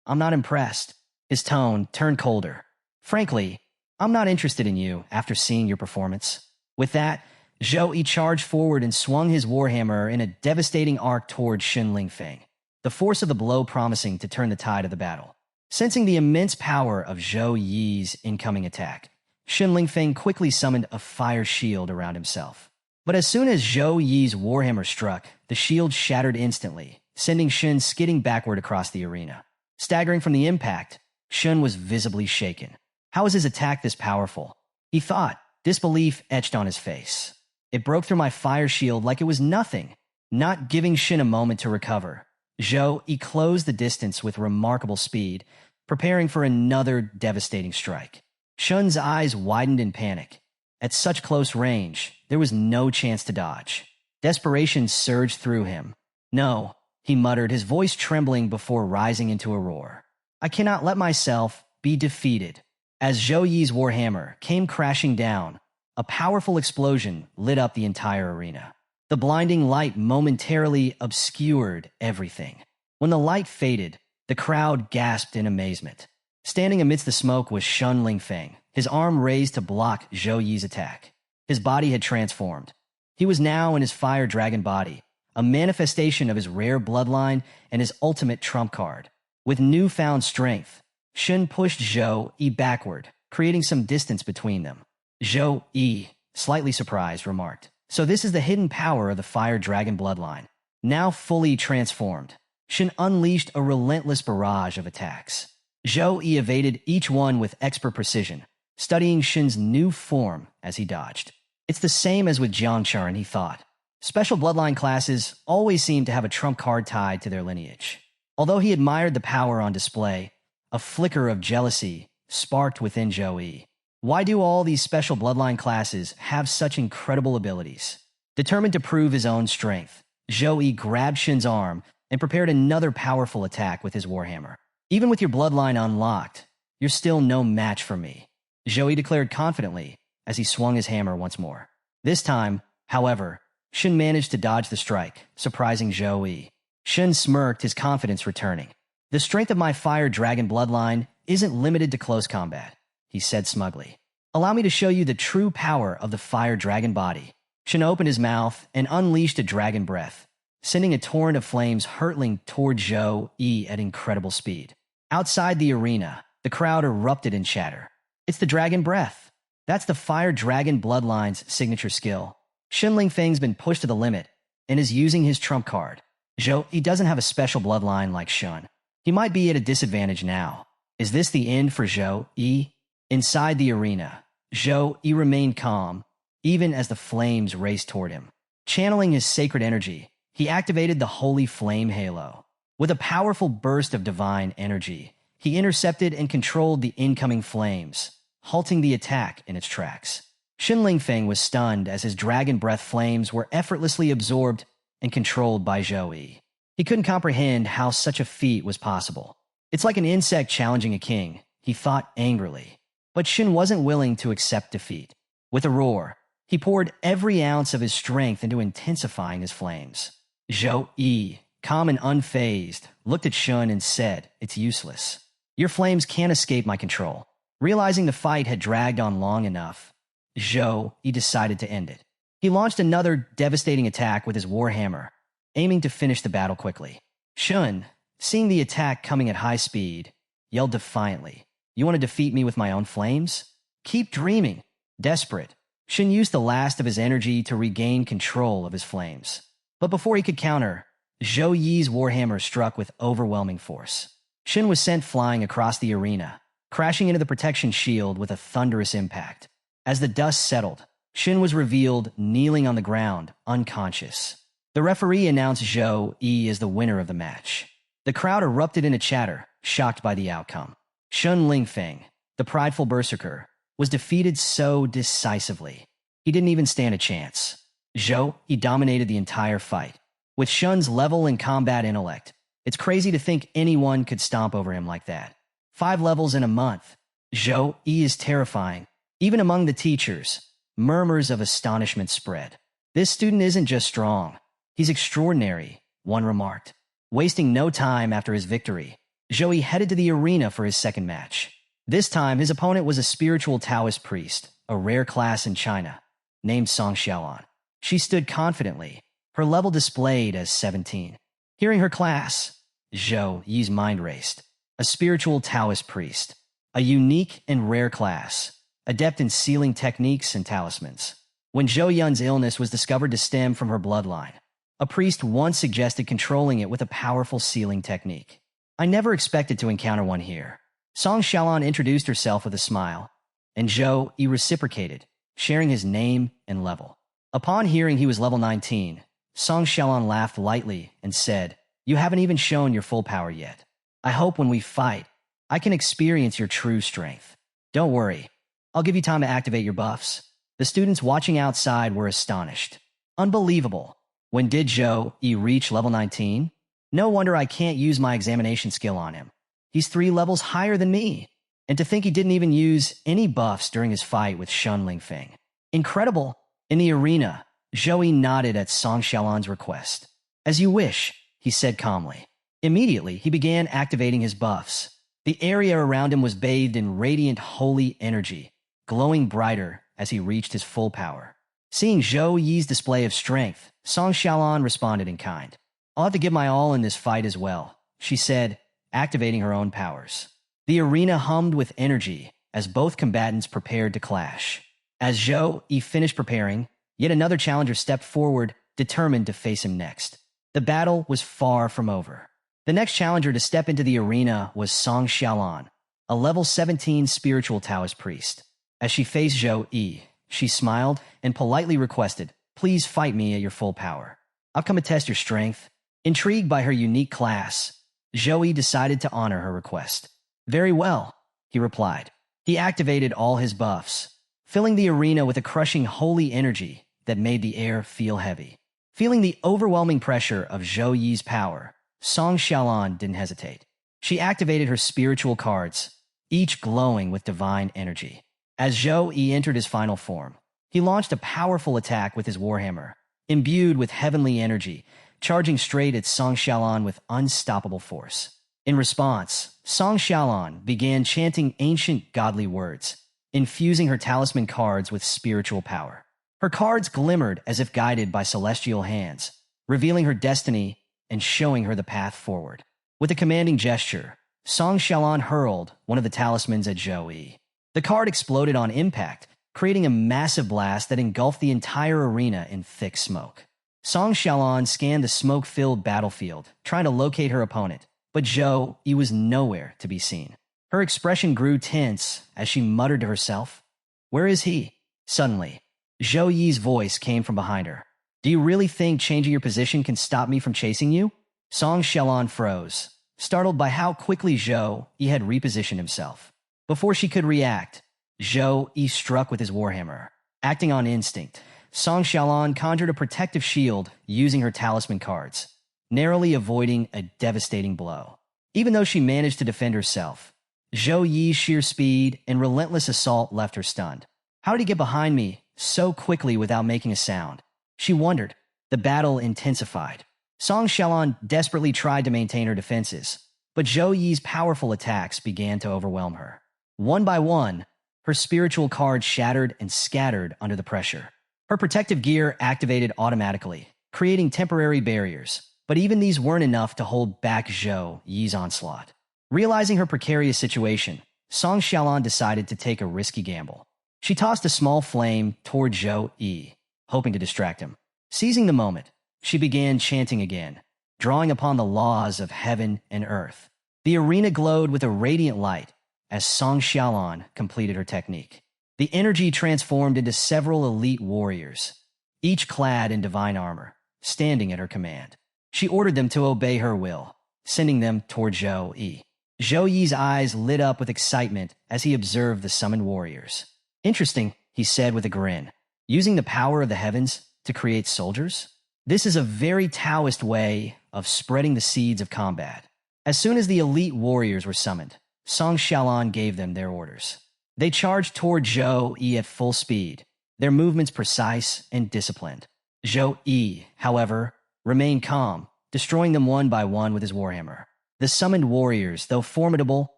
I'm not impressed. His tone turned colder. Frankly, I'm not interested in you after seeing your performance. With that, Zhou Yi charged forward and swung his warhammer in a devastating arc toward Shin Lingfeng, the force of the blow promising to turn the tide of the battle. Sensing the immense power of Zhou Yi's incoming attack, Shin Lingfeng quickly summoned a fire shield around himself. But as soon as Zhou Yi's warhammer struck, the shield shattered instantly, sending Shin skidding backward across the arena. Staggering from the impact, Shin was visibly shaken. How was his attack this powerful? He thought, disbelief etched on his face. It broke through my fire shield like it was nothing. Not giving Shin a moment to recover, Zhou Yi closed the distance with remarkable speed, preparing for another devastating strike. Shun's eyes widened in panic. At such close range, there was no chance to dodge. Desperation surged through him. No, he muttered, his voice trembling before rising into a roar. I cannot let myself be defeated. As Zhou Yi's warhammer came crashing down, a powerful explosion lit up the entire arena. The blinding light momentarily obscured everything. When the light faded, the crowd gasped in amazement. Standing amidst the smoke was Shen Lingfeng, his arm raised to block Zhou Yi's attack. His body had transformed. He was now in his fire dragon body, a manifestation of his rare bloodline and his ultimate trump card. With newfound strength, Shen pushed Zhou Yi backward, creating some distance between them. Zhou Yi, slightly surprised, remarked, "So this is the hidden power of the fire dragon bloodline." Now fully transformed, Shen unleashed a relentless barrage of attacks. Zhou Yi evaded each one with expert precision, studying Shen's new form as he dodged. It's the same as with Jiang Charan, he thought. Special bloodline classes always seem to have a trump card tied to their lineage. Although he admired the power on display, a flicker of jealousy sparked within Zhou Yi. Why do all these special bloodline classes have such incredible abilities? Determined to prove his own strength, Zhou Yi grabbed Shen's arm and prepared another powerful attack with his warhammer. Even with your bloodline unlocked, you're still no match for me, Zhou Yi declared confidently as he swung his hammer once more. This time, however, Shen managed to dodge the strike, surprising Zhou Yi. Shen smirked, his confidence returning. The strength of my fire dragon bloodline isn't limited to close combat, he said smugly. Allow me to show you the true power of the fire dragon body. Shin opened his mouth and unleashed a dragon breath, sending a torrent of flames hurtling toward Zhou Yi at incredible speed. Outside the arena, the crowd erupted in chatter. It's the dragon breath. That's the fire dragon bloodline's signature skill. Shin Lingfeng's been pushed to the limit and is using his trump card. Zhou Yi doesn't have a special bloodline like Shun. He might be at a disadvantage now. Is this the end for Zhou Yi? Inside the arena, Zhou Yi remained calm, even as the flames raced toward him. Channeling his sacred energy, he activated the holy flame halo. With a powerful burst of divine energy, he intercepted and controlled the incoming flames, halting the attack in its tracks. Shin Lingfeng was stunned as his dragon breath flames were effortlessly absorbed and controlled by Zhou Yi. He couldn't comprehend how such a feat was possible. It's like an insect challenging a king, he thought angrily. But Shin wasn't willing to accept defeat. With a roar, he poured every ounce of his strength into intensifying his flames. Zhou Yi, calm and unfazed, looked at Shun and said, "It's useless. Your flames can't escape my control." Realizing the fight had dragged on long enough, Zhou Yi decided to end it. He launched another devastating attack with his warhammer, aiming to finish the battle quickly. Shun, seeing the attack coming at high speed, yelled defiantly, "You want to defeat me with my own flames? Keep dreaming." Desperate, Shun used the last of his energy to regain control of his flames. But before he could counter, Zhou Yi's warhammer struck with overwhelming force. Shin was sent flying across the arena, crashing into the protection shield with a thunderous impact. As the dust settled, Shin was revealed kneeling on the ground, unconscious. The referee announced Zhou Yi as the winner of the match. The crowd erupted into chatter, shocked by the outcome. Shun Lingfeng, the prideful berserker, was defeated so decisively. He didn't even stand a chance. Zhou Yi dominated the entire fight. With Shun's level and combat intellect, it's crazy to think anyone could stomp over him like that. 5 levels in a month. Zhou Yi is terrifying. Even among the teachers, murmurs of astonishment spread. "This student isn't just strong. He's extraordinary," one remarked. Wasting no time after his victory, Zhou Yi headed to the arena for his second match. This time, his opponent was a spiritual Taoist priest, a rare class in China, named Song Xiaolan. She stood confidently, her level displayed as 17. Hearing her class, Zhou Yi's mind raced. A spiritual Taoist priest, a unique and rare class, adept in sealing techniques and talismans. When Zhou Yun's illness was discovered to stem from her bloodline, a priest once suggested controlling it with a powerful sealing technique. "I never expected to encounter one here." Song Xiaolan introduced herself with a smile, and Zhou Yi reciprocated, sharing his name and level. Upon hearing he was level 19, Song Xiaolan laughed lightly and said, "You haven't even shown your full power yet. I hope when we fight, I can experience your true strength. Don't worry, I'll give you time to activate your buffs." The students watching outside were astonished. Unbelievable. When did Zhou Yi reach level 19? No wonder I can't use my examination skill on him. He's 3 levels higher than me. And to think he didn't even use any buffs during his fight with Shun Lingfeng. Incredible. In the arena, Zhou Yi nodded at Song Xiaolan's request. "As you wish," he said calmly. Immediately, he began activating his buffs. The area around him was bathed in radiant holy energy, glowing brighter as he reached his full power. Seeing Zhou Yi's display of strength, Song Xiaolan responded in kind. "I'll have to give my all in this fight as well," she said, activating her own powers. The arena hummed with energy as both combatants prepared to clash. As Zhou Yi finished preparing, yet another challenger stepped forward, determined to face him next. The battle was far from over. The next challenger to step into the arena was Song Xiaolan, a level 17 spiritual Taoist priest. As she faced Zhou Yi, she smiled and politely requested, "Please fight me at your full power. I've come to test your strength." Intrigued by her unique class, Zhou Yi decided to honor her request. "Very well," he replied. He activated all his buffs, filling the arena with a crushing holy energy that made the air feel heavy. Feeling the overwhelming pressure of Zhou Yi's power, Song Xiaolan didn't hesitate. She activated her spiritual cards, each glowing with divine energy. As Zhou Yi entered his final form, he launched a powerful attack with his warhammer, imbued with heavenly energy, charging straight at Song Xiaolan with unstoppable force. In response, Song Xiaolan began chanting ancient godly words, infusing her talisman cards with spiritual power. Her cards glimmered as if guided by celestial hands, revealing her destiny and showing her the path forward. With a commanding gesture, Song Xiaolan hurled one of the talismans at Zhou Yi. The card exploded on impact, creating a massive blast that engulfed the entire arena in thick smoke. Song Xiaolan scanned the smoke-filled battlefield, trying to locate her opponent, but Zhou Yi was nowhere to be seen. Her expression grew tense as she muttered to herself, "Where is he?" Suddenly, Zhou Yi's voice came from behind her. "Do you really think changing your position can stop me from chasing you?" Song Xiaolan froze, startled by how quickly Zhou Yi had repositioned himself. Before she could react, Zhou Yi struck with his warhammer. Acting on instinct, Song Xiaolan conjured a protective shield using her talisman cards, narrowly avoiding a devastating blow. Even though she managed to defend herself, Zhou Yi's sheer speed and relentless assault left her stunned. How did he get behind me so quickly without making a sound? She wondered. The battle intensified. Song Xiaolan desperately tried to maintain her defenses, but Zhou Yi's powerful attacks began to overwhelm her. One by one, her spiritual cards shattered and scattered under the pressure. Her protective gear activated automatically, creating temporary barriers, but even these weren't enough to hold back Zhou Yi's onslaught. Realizing her precarious situation, Song Xiaolan decided to take a risky gamble. She tossed a small flame toward Zhou Yi, hoping to distract him. Seizing the moment, she began chanting again, drawing upon the laws of heaven and earth. The arena glowed with a radiant light as Song Xiaolan completed her technique. The energy transformed into several elite warriors, each clad in divine armor, standing at her command. She ordered them to obey her will, sending them toward Zhou Yi. Zhou Yi's eyes lit up with excitement as he observed the summoned warriors. "Interesting," he said with a grin. "Using the power of the heavens to create soldiers? This is a very Taoist way of spreading the seeds of combat." As soon as the elite warriors were summoned, Song Xiaolan gave them their orders. They charged toward Zhou Yi at full speed, their movements precise and disciplined. Zhou Yi, however, remained calm, destroying them one by one with his warhammer. The summoned warriors, though formidable,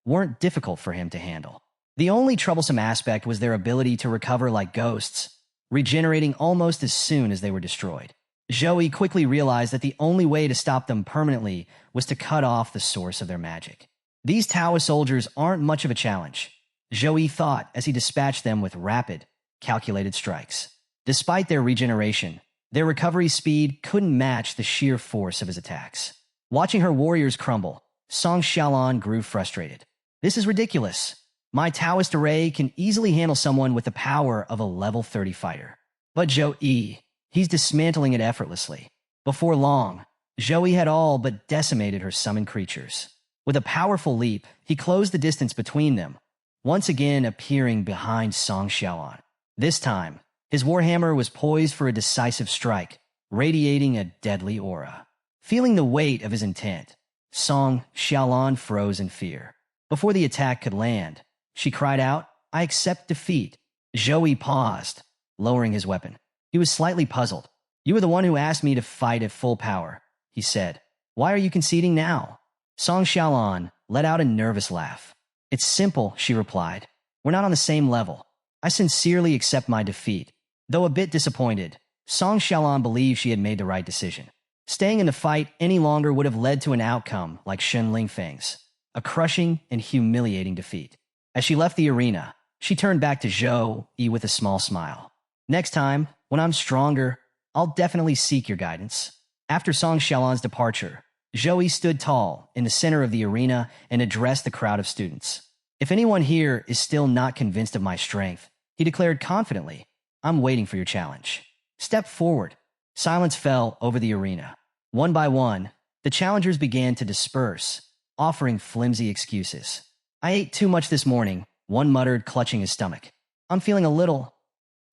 weren't difficult for him to handle. The only troublesome aspect was their ability to recover like ghosts, regenerating almost as soon as they were destroyed. Zhou Yi quickly realized that the only way to stop them permanently was to cut off the source of their magic. These Taoist soldiers aren't much of a challenge, Zhou Yi thought as he dispatched them with rapid, calculated strikes. Despite their regeneration, their recovery speed couldn't match the sheer force of his attacks. Watching her warriors crumble, Song Xiaolan grew frustrated. "This is ridiculous. My Taoist array can easily handle someone with the power of a level 30 fighter. But Zhou Yi, he's dismantling it effortlessly." Before long, Zhou Yi had all but decimated her summoned creatures. With a powerful leap, he closed the distance between them, once again appearing behind Song Xiaolan. This time, his warhammer was poised for a decisive strike, radiating a deadly aura. Feeling the weight of his intent, Song Xiaolan froze in fear. Before the attack could land, she cried out, "I accept defeat." Zhou Yi paused, lowering his weapon. He was slightly puzzled. "You were the one who asked me to fight at full power," he said. "Why are you conceding now?" Song Xiaolan let out a nervous laugh. "It's simple," she replied. "We're not on the same level. I sincerely accept my defeat." Though a bit disappointed, Song Xiaolan believed she had made the right decision. Staying in the fight any longer would have led to an outcome like Shen Lingfeng's, a crushing and humiliating defeat. As she left the arena, she turned back to Zhou Yi with a small smile. "Next time, when I'm stronger, I'll definitely seek your guidance." After Song Xiaolan's departure, Zhou Yi stood tall in the center of the arena and addressed the crowd of students. "If anyone here is still not convinced of my strength," he declared confidently, "I'm waiting for your challenge. Step forward." Silence fell over the arena. One by one, the challengers began to disperse, offering flimsy excuses. "I ate too much this morning," one muttered, clutching his stomach. "I'm feeling a little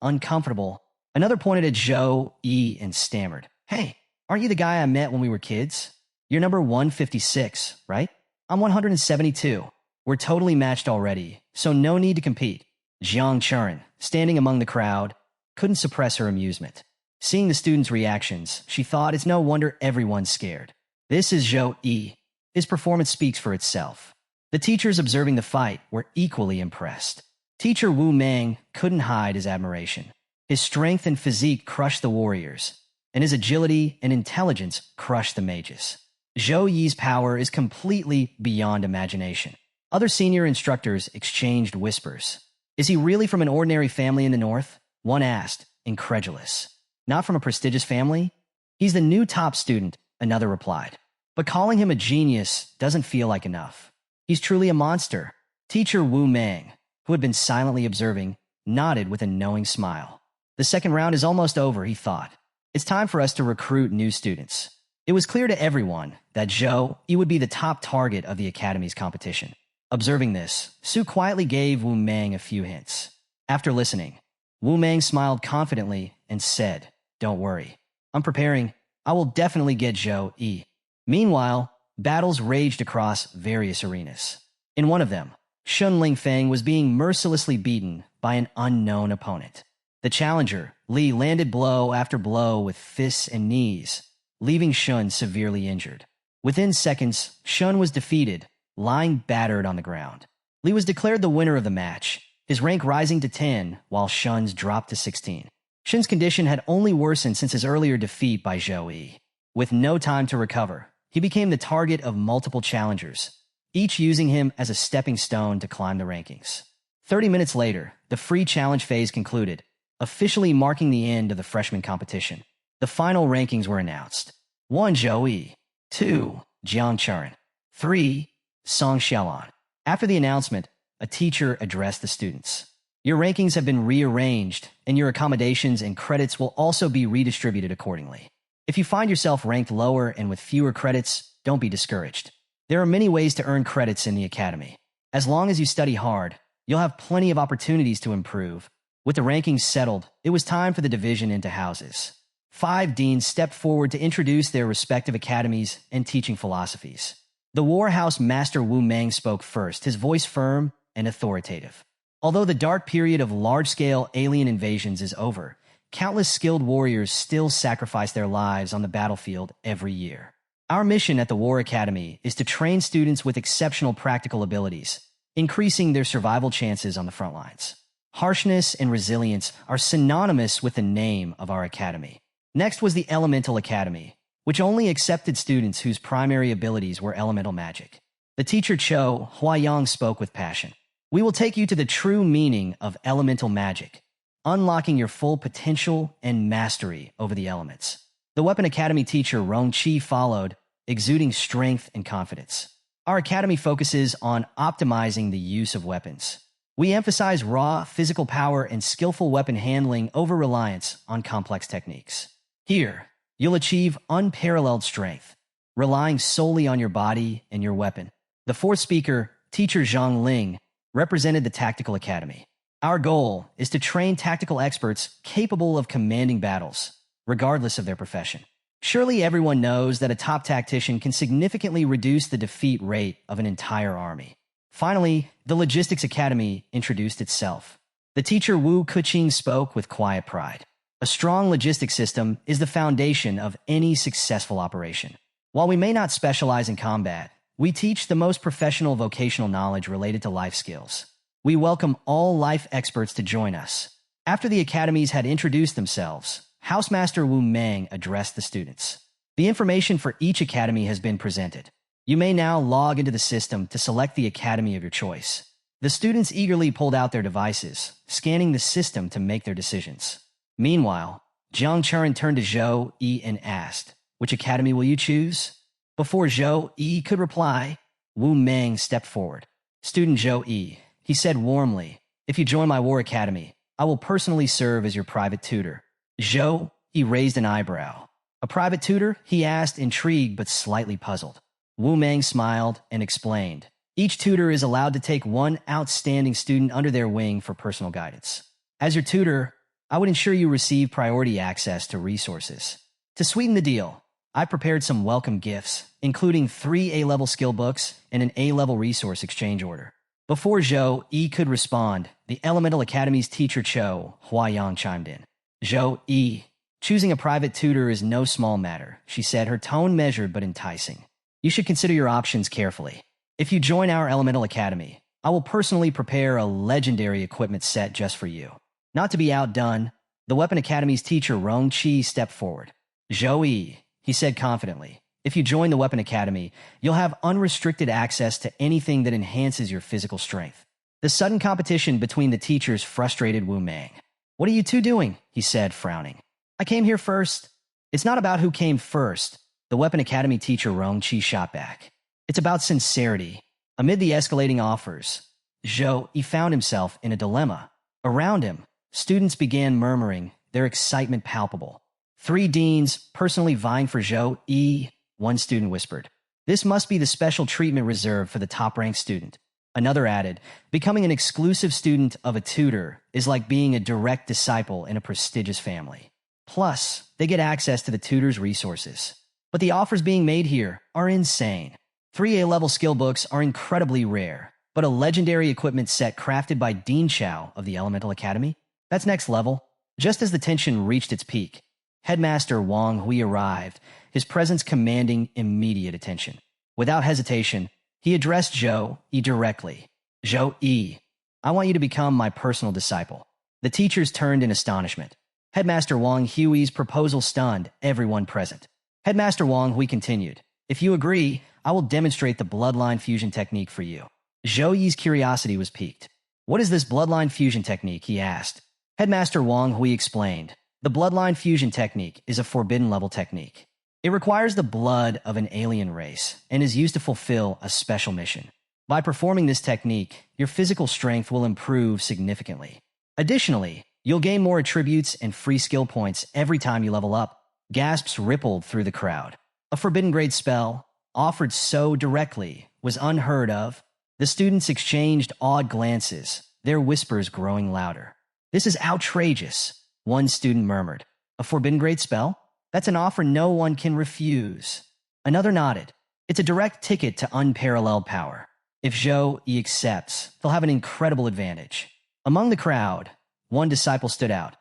uncomfortable." Another pointed at Zhou Yi and stammered, "Hey, aren't you the guy I met when we were kids? You're number 156, right? I'm 172. We're totally matched already, so no need to compete." Jiang Churin, standing among the crowd, couldn't suppress her amusement. Seeing the students' reactions, she thought it's no wonder everyone's scared. This is Zhou Yi. His performance speaks for itself. The teachers observing the fight were equally impressed. Teacher Wu Mang couldn't hide his admiration. His strength and physique crushed the warriors, and his agility and intelligence crushed the mages. Zhou Yi's power is completely beyond imagination. Other senior instructors exchanged whispers. Is he really from an ordinary family in the north? One asked, incredulous. Not from a prestigious family? He's the new top student, another replied. But calling him a genius doesn't feel like enough. He's truly a monster. Teacher Wu Mang, who had been silently observing, nodded with a knowing smile. The second round is almost over, he thought. It's time for us to recruit new students. It was clear to everyone that Zhou Yi would be the top target of the academy's competition. Observing this, Su quietly gave Wu Mang a few hints. After listening, Wu Mang smiled confidently and said, "Don't worry. I'm preparing. I will definitely get Zhou Yi." Meanwhile, battles raged across various arenas. In one of them, Shun Lingfeng was being mercilessly beaten by an unknown opponent. The challenger, Li, landed blow after blow with fists and knees, leaving Shun severely injured. Within seconds, Shun was defeated, lying battered on the ground. Li was declared the winner of the match, his rank rising to 10 while Shun's dropped to 16. Shun's condition had only worsened since his earlier defeat by Zhou Yi. With no time to recover, he became the target of multiple challengers, each using him as a stepping stone to climb the rankings. 30 minutes later, the free challenge phase concluded, officially marking the end of the freshman competition. The final rankings were announced. 1. Zhou Yi. 2. Jiang Churen. 3. Song Xiaolan. After the announcement, a teacher addressed the students. Your rankings have been rearranged, and your accommodations and credits will also be redistributed accordingly. If you find yourself ranked lower and with fewer credits, don't be discouraged. There are many ways to earn credits in the academy. As long as you study hard, you'll have plenty of opportunities to improve. With the rankings settled, it was time for the division into houses. 5 deans stepped forward to introduce their respective academies and teaching philosophies. The Warhouse Master Wu Mang spoke first, his voice firm and authoritative. Although the dark period of large-scale alien invasions is over, countless skilled warriors still sacrifice their lives on the battlefield every year. Our mission at the War Academy is to train students with exceptional practical abilities, increasing their survival chances on the front lines. Harshness and resilience are synonymous with the name of our academy. Next was the Elemental Academy, which only accepted students whose primary abilities were elemental magic. The teacher Cho Huayang spoke with passion. We will take you to the true meaning of elemental magic, unlocking your full potential and mastery over the elements. The Weapon Academy teacher Rong Qi followed, exuding strength and confidence. Our academy focuses on optimizing the use of weapons. We emphasize raw physical power and skillful weapon handling over reliance on complex techniques. Here, you'll achieve unparalleled strength, relying solely on your body and your weapon. The fourth speaker, teacher Zhang Ling, represented the Tactical Academy. Our goal is to train tactical experts capable of commanding battles, regardless of their profession. Surely everyone knows that a top tactician can significantly reduce the defeat rate of an entire army. Finally, the Logistics Academy introduced itself. The teacher Wu Kuqing spoke with quiet pride. A strong logistics system is the foundation of any successful operation. While we may not specialize in combat, we teach the most professional vocational knowledge related to life skills. We welcome all life experts to join us. After the academies had introduced themselves, Housemaster Wu Mang addressed the students. The information for each academy has been presented. You may now log into the system to select the academy of your choice. The students eagerly pulled out their devices, scanning the system to make their decisions. Meanwhile, Jiang Churen turned to Zhou Yi and asked, "Which academy will you choose?" Before Zhou Yi could reply, Wu Mang stepped forward. "Student Zhou Yi," he said warmly, "if you join my War Academy, I will personally serve as your private tutor." Zhou Yi raised an eyebrow. "A private tutor?" he asked, intrigued but slightly puzzled. Wu Mang smiled and explained, "Each tutor is allowed to take one outstanding student under their wing for personal guidance. As your tutor, I would ensure you receive priority access to resources. To sweeten the deal, I prepared some welcome gifts, including 3 A-level skill books and an A-level resource exchange order." Before Zhou Yi could respond, the Elemental Academy's teacher Cho Huayang chimed in. "Zhou Yi, choosing a private tutor is no small matter," she said, her tone measured but enticing. "You should consider your options carefully. If you join our Elemental Academy, I will personally prepare a legendary equipment set just for you. Not to be outdone, the Weapon Academy's teacher Rong Chi stepped forward. Zhou, he said confidently, if you join the Weapon Academy, you'll have unrestricted access to anything that enhances your physical strength. The sudden competition between the teachers frustrated Wu Mang. What are you two doing? He said, frowning. I came here first. It's not about who came first, the Weapon Academy teacher Rong Chi shot back. It's about sincerity. Amid the escalating offers, Zhou found himself in a dilemma. Around him, students began murmuring, their excitement palpable. 3 deans personally vying for Zhou, one student whispered. This must be the special treatment reserved for the top-ranked student. Another added, becoming an exclusive student of a tutor is like being a direct disciple in a prestigious family. Plus, they get access to the tutor's resources. But the offers being made here are insane. 3 A-level skill books are incredibly rare, but a legendary equipment set crafted by Dean Chow of the Elemental Academy? That's next level. Just as the tension reached its peak, Headmaster Wang Hui arrived, his presence commanding immediate attention. Without hesitation, he addressed Zhou directly. Zhou, I want you to become my personal disciple. The teachers turned in astonishment. Headmaster Wang Hui's proposal stunned everyone present. Headmaster Wang Hui continued, if you agree, I will demonstrate the Bloodline fusion technique for you. Zhou curiosity was piqued. What is this Bloodline fusion technique? He asked. Headmaster Wang Hui explained, the Bloodline fusion technique is a forbidden level technique. It requires the blood of an alien race and is used to fulfill a special mission. By performing this technique, your physical strength will improve significantly. Additionally, you'll gain more attributes and free skill points every time you level up. Gasps rippled through the crowd. A forbidden grade spell, offered so directly, was unheard of. The students exchanged awed glances, their whispers growing louder. This is outrageous, one student murmured. A forbidden grade spell? That's an offer no one can refuse. Another nodded. It's a direct ticket to unparalleled power. If Zhou accepts, they'll have an incredible advantage. Among the crowd, one disciple stood out.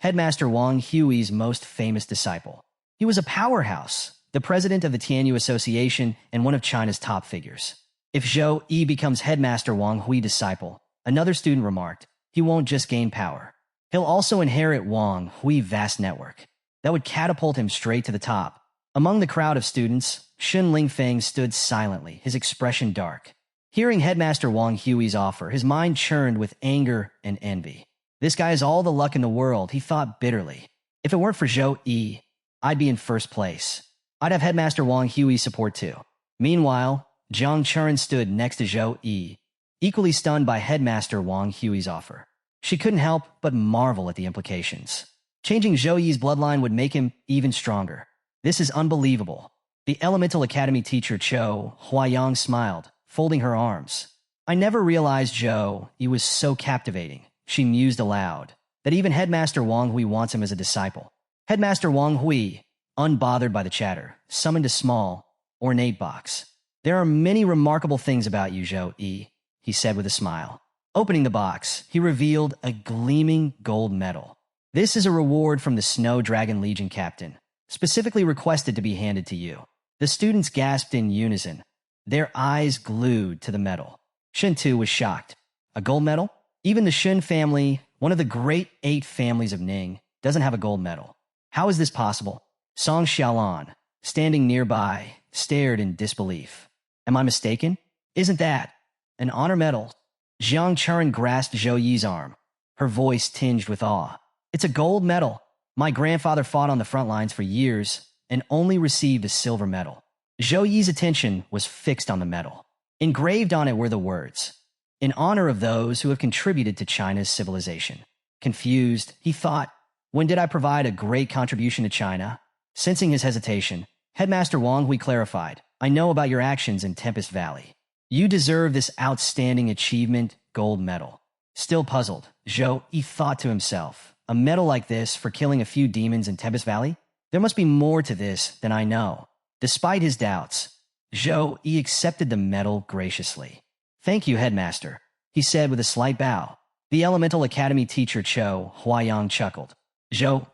Headmaster Wang Hui's most famous disciple. He was a powerhouse, the president of the Tianyu Association and one of China's top figures. If Zhou becomes Headmaster Wang Hui disciple, another student remarked, he won't just gain power. He'll also inherit Wang Hui's vast network. That would catapult him straight to the top. Among the crowd of students, Shun Lingfeng stood silently, his expression dark. Hearing Headmaster Wang Hui's offer, his mind churned with anger and envy. This guy has all the luck in the world, he thought bitterly. If it weren't for Zhou, I'd be in first place. I'd have Headmaster Wang Hui's support too. Meanwhile, Jiang Churen stood next to Zhou, equally stunned by Headmaster Wang Hui's offer. She couldn't help but marvel at the implications. Changing Zhou's bloodline would make him even stronger. This is unbelievable. The Elemental Academy teacher Cho Huayang smiled, folding her arms. I never realized Zhou was so captivating, she mused aloud, that even Headmaster Wang Hui wants him as a disciple. Headmaster Wang Hui, unbothered by the chatter, summoned a small, ornate box. There are many remarkable things about you, Zhou, he said with a smile. Opening the box, he revealed a gleaming gold medal. This is a reward from the Snow Dragon Legion captain, specifically requested to be handed to you. The students gasped in unison, their eyes glued to the medal. Shun Tu was shocked. A gold medal? Even the Shun family, one of the great 8 families of Ning, doesn't have a gold medal. How is this possible? Song Xiaolan, standing nearby, stared in disbelief. Am I mistaken? Isn't that an honor medal? Jiang Churen grasped Zhou Yi's arm, her voice tinged with awe. It's a gold medal. My grandfather fought on the front lines for years and only received a silver medal. Zhou Yi's attention was fixed on the medal. Engraved on it were the words, in honor of those who have contributed to China's civilization. Confused, he thought, when did I provide a great contribution to China? Sensing his hesitation, Headmaster Wang Hui clarified, I know about your actions in Tempest Valley. You deserve this outstanding achievement gold medal. Still puzzled, Zhou thought to himself, a medal like this for killing a few demons in Tempest Valley? There must be more to this than I know. Despite his doubts, Zhou accepted the medal graciously. Thank you, Headmaster, he said with a slight bow. The Elemental Academy teacher Cho Huayang chuckled. Zhou,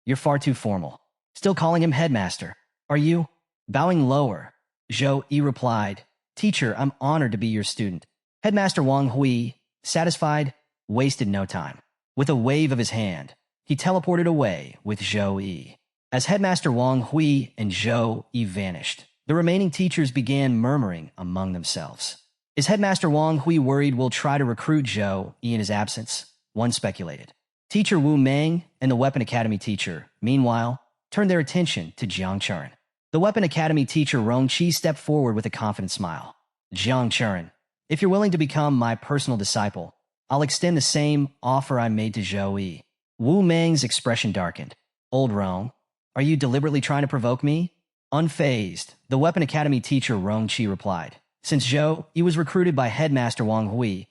you're far too formal. Still calling him Headmaster, are you? Bowing lower, Zhou replied, Teacher, I'm honored to be your student. Headmaster Wang Hui, satisfied, wasted no time. With a wave of his hand, he teleported away with Zhou Yi. As Headmaster Wang Hui and Zhou Yi vanished, the remaining teachers began murmuring among themselves. Is Headmaster Wang Hui worried we'll try to recruit Zhou Yi in his absence? One speculated. Teacher Wu Meng and the Weapon Academy teacher, meanwhile, turned their attention to Jiang Churen. The Weapon Academy teacher Rong Qi stepped forward with a confident smile. Jiang Churen, if you're willing to become my personal disciple, I'll extend the same offer I made to Zhou Yi. Wu Meng's expression darkened. Old Rong, are you deliberately trying to provoke me? Unfazed, the Weapon Academy teacher Rong Qi replied. Since Zhou Yi was recruited by Headmaster Wang Hui,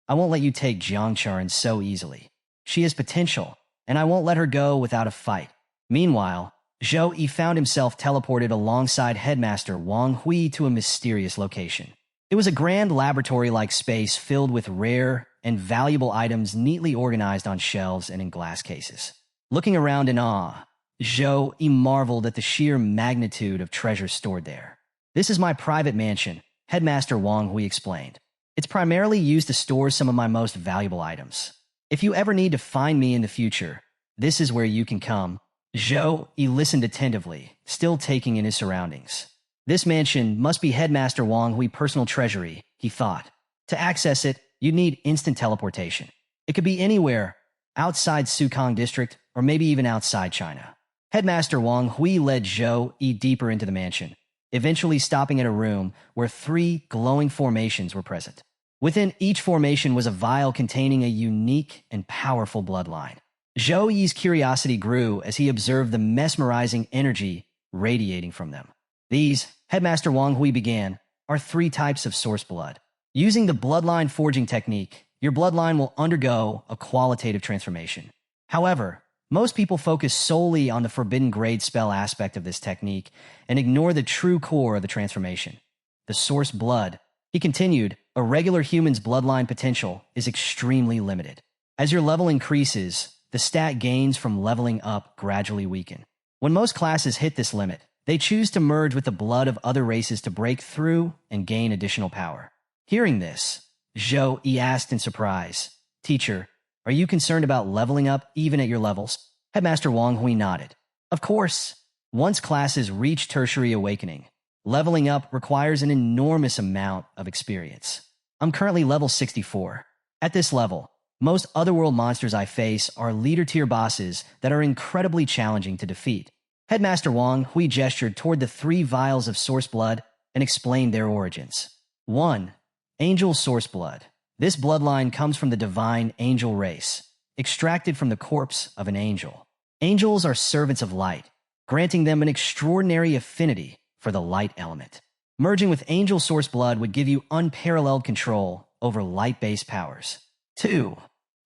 I won't let you take Jiang Churen so easily. She has potential, and I won't let her go without a fight. Meanwhile, Zhou Yi found himself teleported alongside Headmaster Wang Hui to a mysterious location. It was a grand laboratory-like space filled with rare and valuable items neatly organized on shelves and in glass cases. Looking around in awe, Zhou Yi marveled at the sheer magnitude of treasures stored there. This is my private mansion, Headmaster Wang Hui explained. It's primarily used to store some of my most valuable items. If you ever need to find me in the future, this is where you can come. Zhou Yi listened attentively, still taking in his surroundings. This mansion must be Headmaster Wang Hui's personal treasury, he thought. To access it, you'd need instant teleportation. It could be anywhere, outside Sukang District, or maybe even outside China. Headmaster Wang Hui led Zhou Yi deeper into the mansion, eventually stopping at a room where 3 glowing formations were present. Within each formation was a vial containing a unique and powerful bloodline. Zhou Yi's curiosity grew as he observed the mesmerizing energy radiating from them. These, Headmaster Wang Hui began, are 3 types of source blood. Using the bloodline forging technique, your bloodline will undergo a qualitative transformation. However, most people focus solely on the forbidden grade spell aspect of this technique and ignore the true core of the transformation. The source blood. He continued, a regular human's bloodline potential is extremely limited. As your level increases, the stat gains from leveling up gradually weaken. When most classes hit this limit, they choose to merge with the blood of other races to break through and gain additional power. Hearing this, Zhou Yi asked in surprise, Teacher, are you concerned about leveling up even at your levels? Headmaster Wang Hui nodded. Of course, once classes reach tertiary awakening, leveling up requires an enormous amount of experience. I'm currently level 64. At this level, most otherworld monsters I face are leader-tier bosses that are incredibly challenging to defeat. Headmaster Wang Hui gestured toward the 3 vials of source blood and explained their origins. 1. Angel source blood. This bloodline comes from the divine angel race, extracted from the corpse of an angel. Angels are servants of light, granting them an extraordinary affinity for the light element. Merging with angel source blood would give you unparalleled control over light-based powers. 2.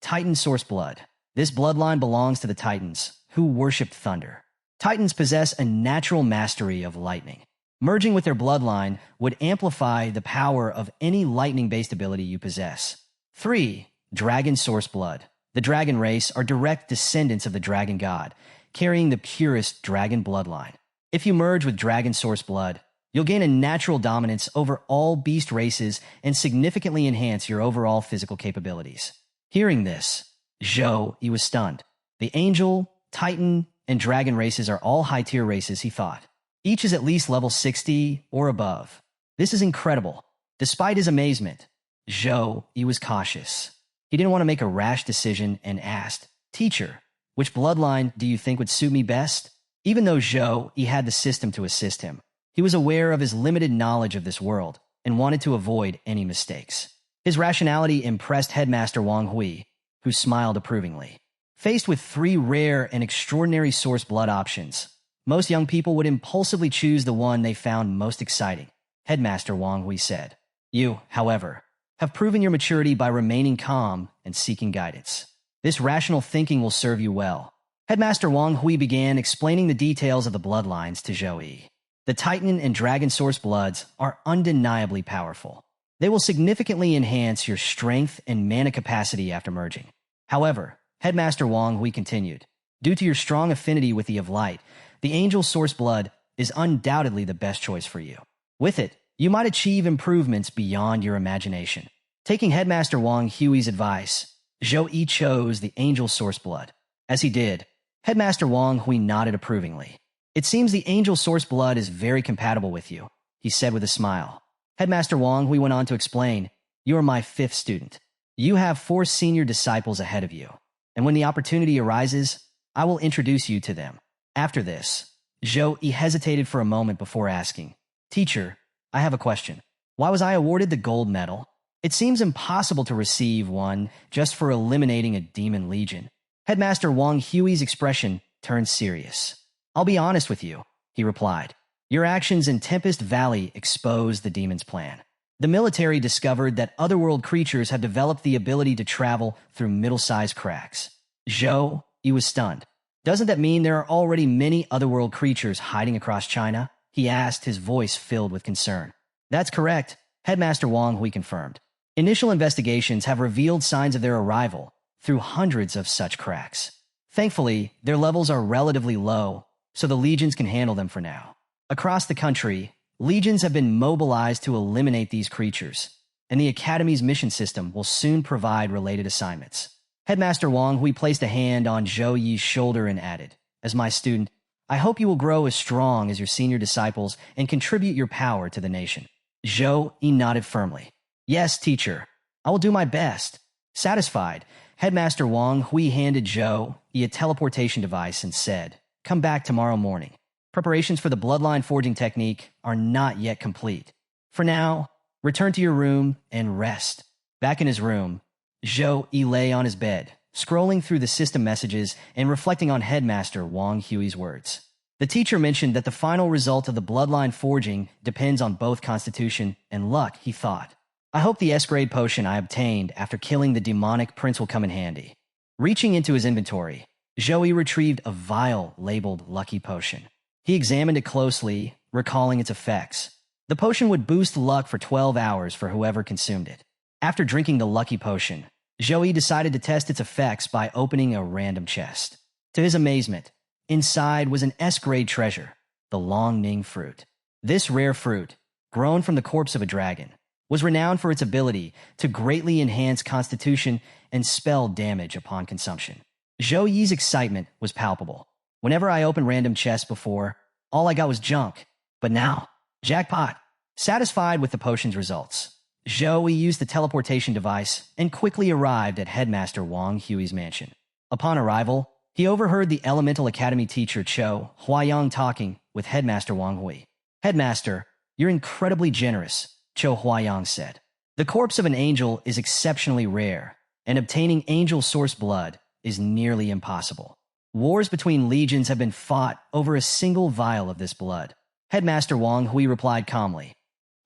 Titan source blood. This bloodline belongs to the Titans, who worship thunder. Titans possess a natural mastery of lightning. Merging with their bloodline would amplify the power of any lightning-based ability you possess. 3. Dragon source blood. The dragon race are direct descendants of the dragon god, carrying the purest dragon bloodline. If you merge with dragon source blood, you'll gain a natural dominance over all beast races and significantly enhance your overall physical capabilities. Hearing this, Zhou Yi was stunned. The angel, titan, and dragon races are all high-tier races, he thought. Each is at least level 60 or above. This is incredible. Despite his amazement, Zhou Yi was cautious. He didn't want to make a rash decision and asked, Teacher, which bloodline do you think would suit me best? Even though Zhou Yi had the system to assist him, he was aware of his limited knowledge of this world and wanted to avoid any mistakes. His rationality impressed Headmaster Wang Hui, who smiled approvingly. Faced with 3 rare and extraordinary source blood options, most young people would impulsively choose the one they found most exciting, Headmaster Wang Hui said. You, however, have proven your maturity by remaining calm and seeking guidance. This rational thinking will serve you well. Headmaster Wang Hui began explaining the details of the bloodlines to Zhou Yi. The Titan and Dragon Source bloods are undeniably powerful. They will significantly enhance your strength and mana capacity after merging. However, Headmaster Wang Hui continued, due to your strong affinity with the of light, the Angel Source blood is undoubtedly the best choice for you. With it, you might achieve improvements beyond your imagination. Taking Headmaster Wang Hui's advice, Zhou Yi chose the angel source blood. As he did, Headmaster Wang Hui nodded approvingly. It seems the angel source blood is very compatible with you, he said with a smile. Headmaster Wang Hui went on to explain, you are my 5th student. You have 4 senior disciples ahead of you, and when the opportunity arises, I will introduce you to them. After this, Zhou Yi hesitated for a moment before asking, Teacher, I have a question. Why was I awarded the gold medal? It seems impossible to receive one just for eliminating a demon legion. Headmaster Wang Hui's expression turned serious. I'll be honest with you, he replied. Your actions in Tempest Valley exposed the demon's plan. The military discovered that otherworld creatures have developed the ability to travel through middle-sized cracks. Zhou Yi was stunned. Doesn't that mean there are already many otherworld creatures hiding across China? He asked, his voice filled with concern. That's correct, Headmaster Wang Hui confirmed. Initial investigations have revealed signs of their arrival through hundreds of such cracks. Thankfully, their levels are relatively low, so the legions can handle them for now. Across the country, legions have been mobilized to eliminate these creatures, and the Academy's mission system will soon provide related assignments. Headmaster Wang Hui placed a hand on Zhou Yi's shoulder and added, As my student, I hope you will grow as strong as your senior disciples and contribute your power to the nation. Zhou Yi nodded firmly. Yes, teacher. I will do my best. Satisfied, Headmaster Wang Hui handed Zhou Yi a teleportation device and said, Come back tomorrow morning. Preparations for the Bloodline forging technique are not yet complete. For now, return to your room and rest. Back in his room, Zhou Yi lay on his bed, scrolling through the system messages and reflecting on Headmaster Wang Hui's words. The teacher mentioned that the final result of the Bloodline forging depends on both constitution and luck, he thought. I hope the S-grade potion I obtained after killing the demonic prince will come in handy. Reaching into his inventory, Zhou Yi retrieved a vial labeled Lucky Potion. He examined it closely, recalling its effects. The potion would boost luck for 12 hours for whoever consumed it. After drinking the Lucky Potion, Zhou Yi decided to test its effects by opening a random chest. To his amazement, inside was an S-grade treasure, the Long Ning fruit. This rare fruit, grown from the corpse of a dragon, was renowned for its ability to greatly enhance constitution and spell damage upon consumption. Zhou Yi's excitement was palpable. Whenever I opened random chests before, all I got was junk. But now, jackpot! Satisfied with the potion's results, Zhou Yi used the teleportation device and quickly arrived at Headmaster Wang Hui's mansion. Upon arrival, he overheard the Elemental Academy teacher Cho Huayang talking with Headmaster Wang Hui. Headmaster, you're incredibly generous, Cho Huayang said. The corpse of an angel is exceptionally rare, and obtaining angel source blood is nearly impossible. Wars between legions have been fought over a single vial of this blood. Headmaster Wang Hui replied calmly.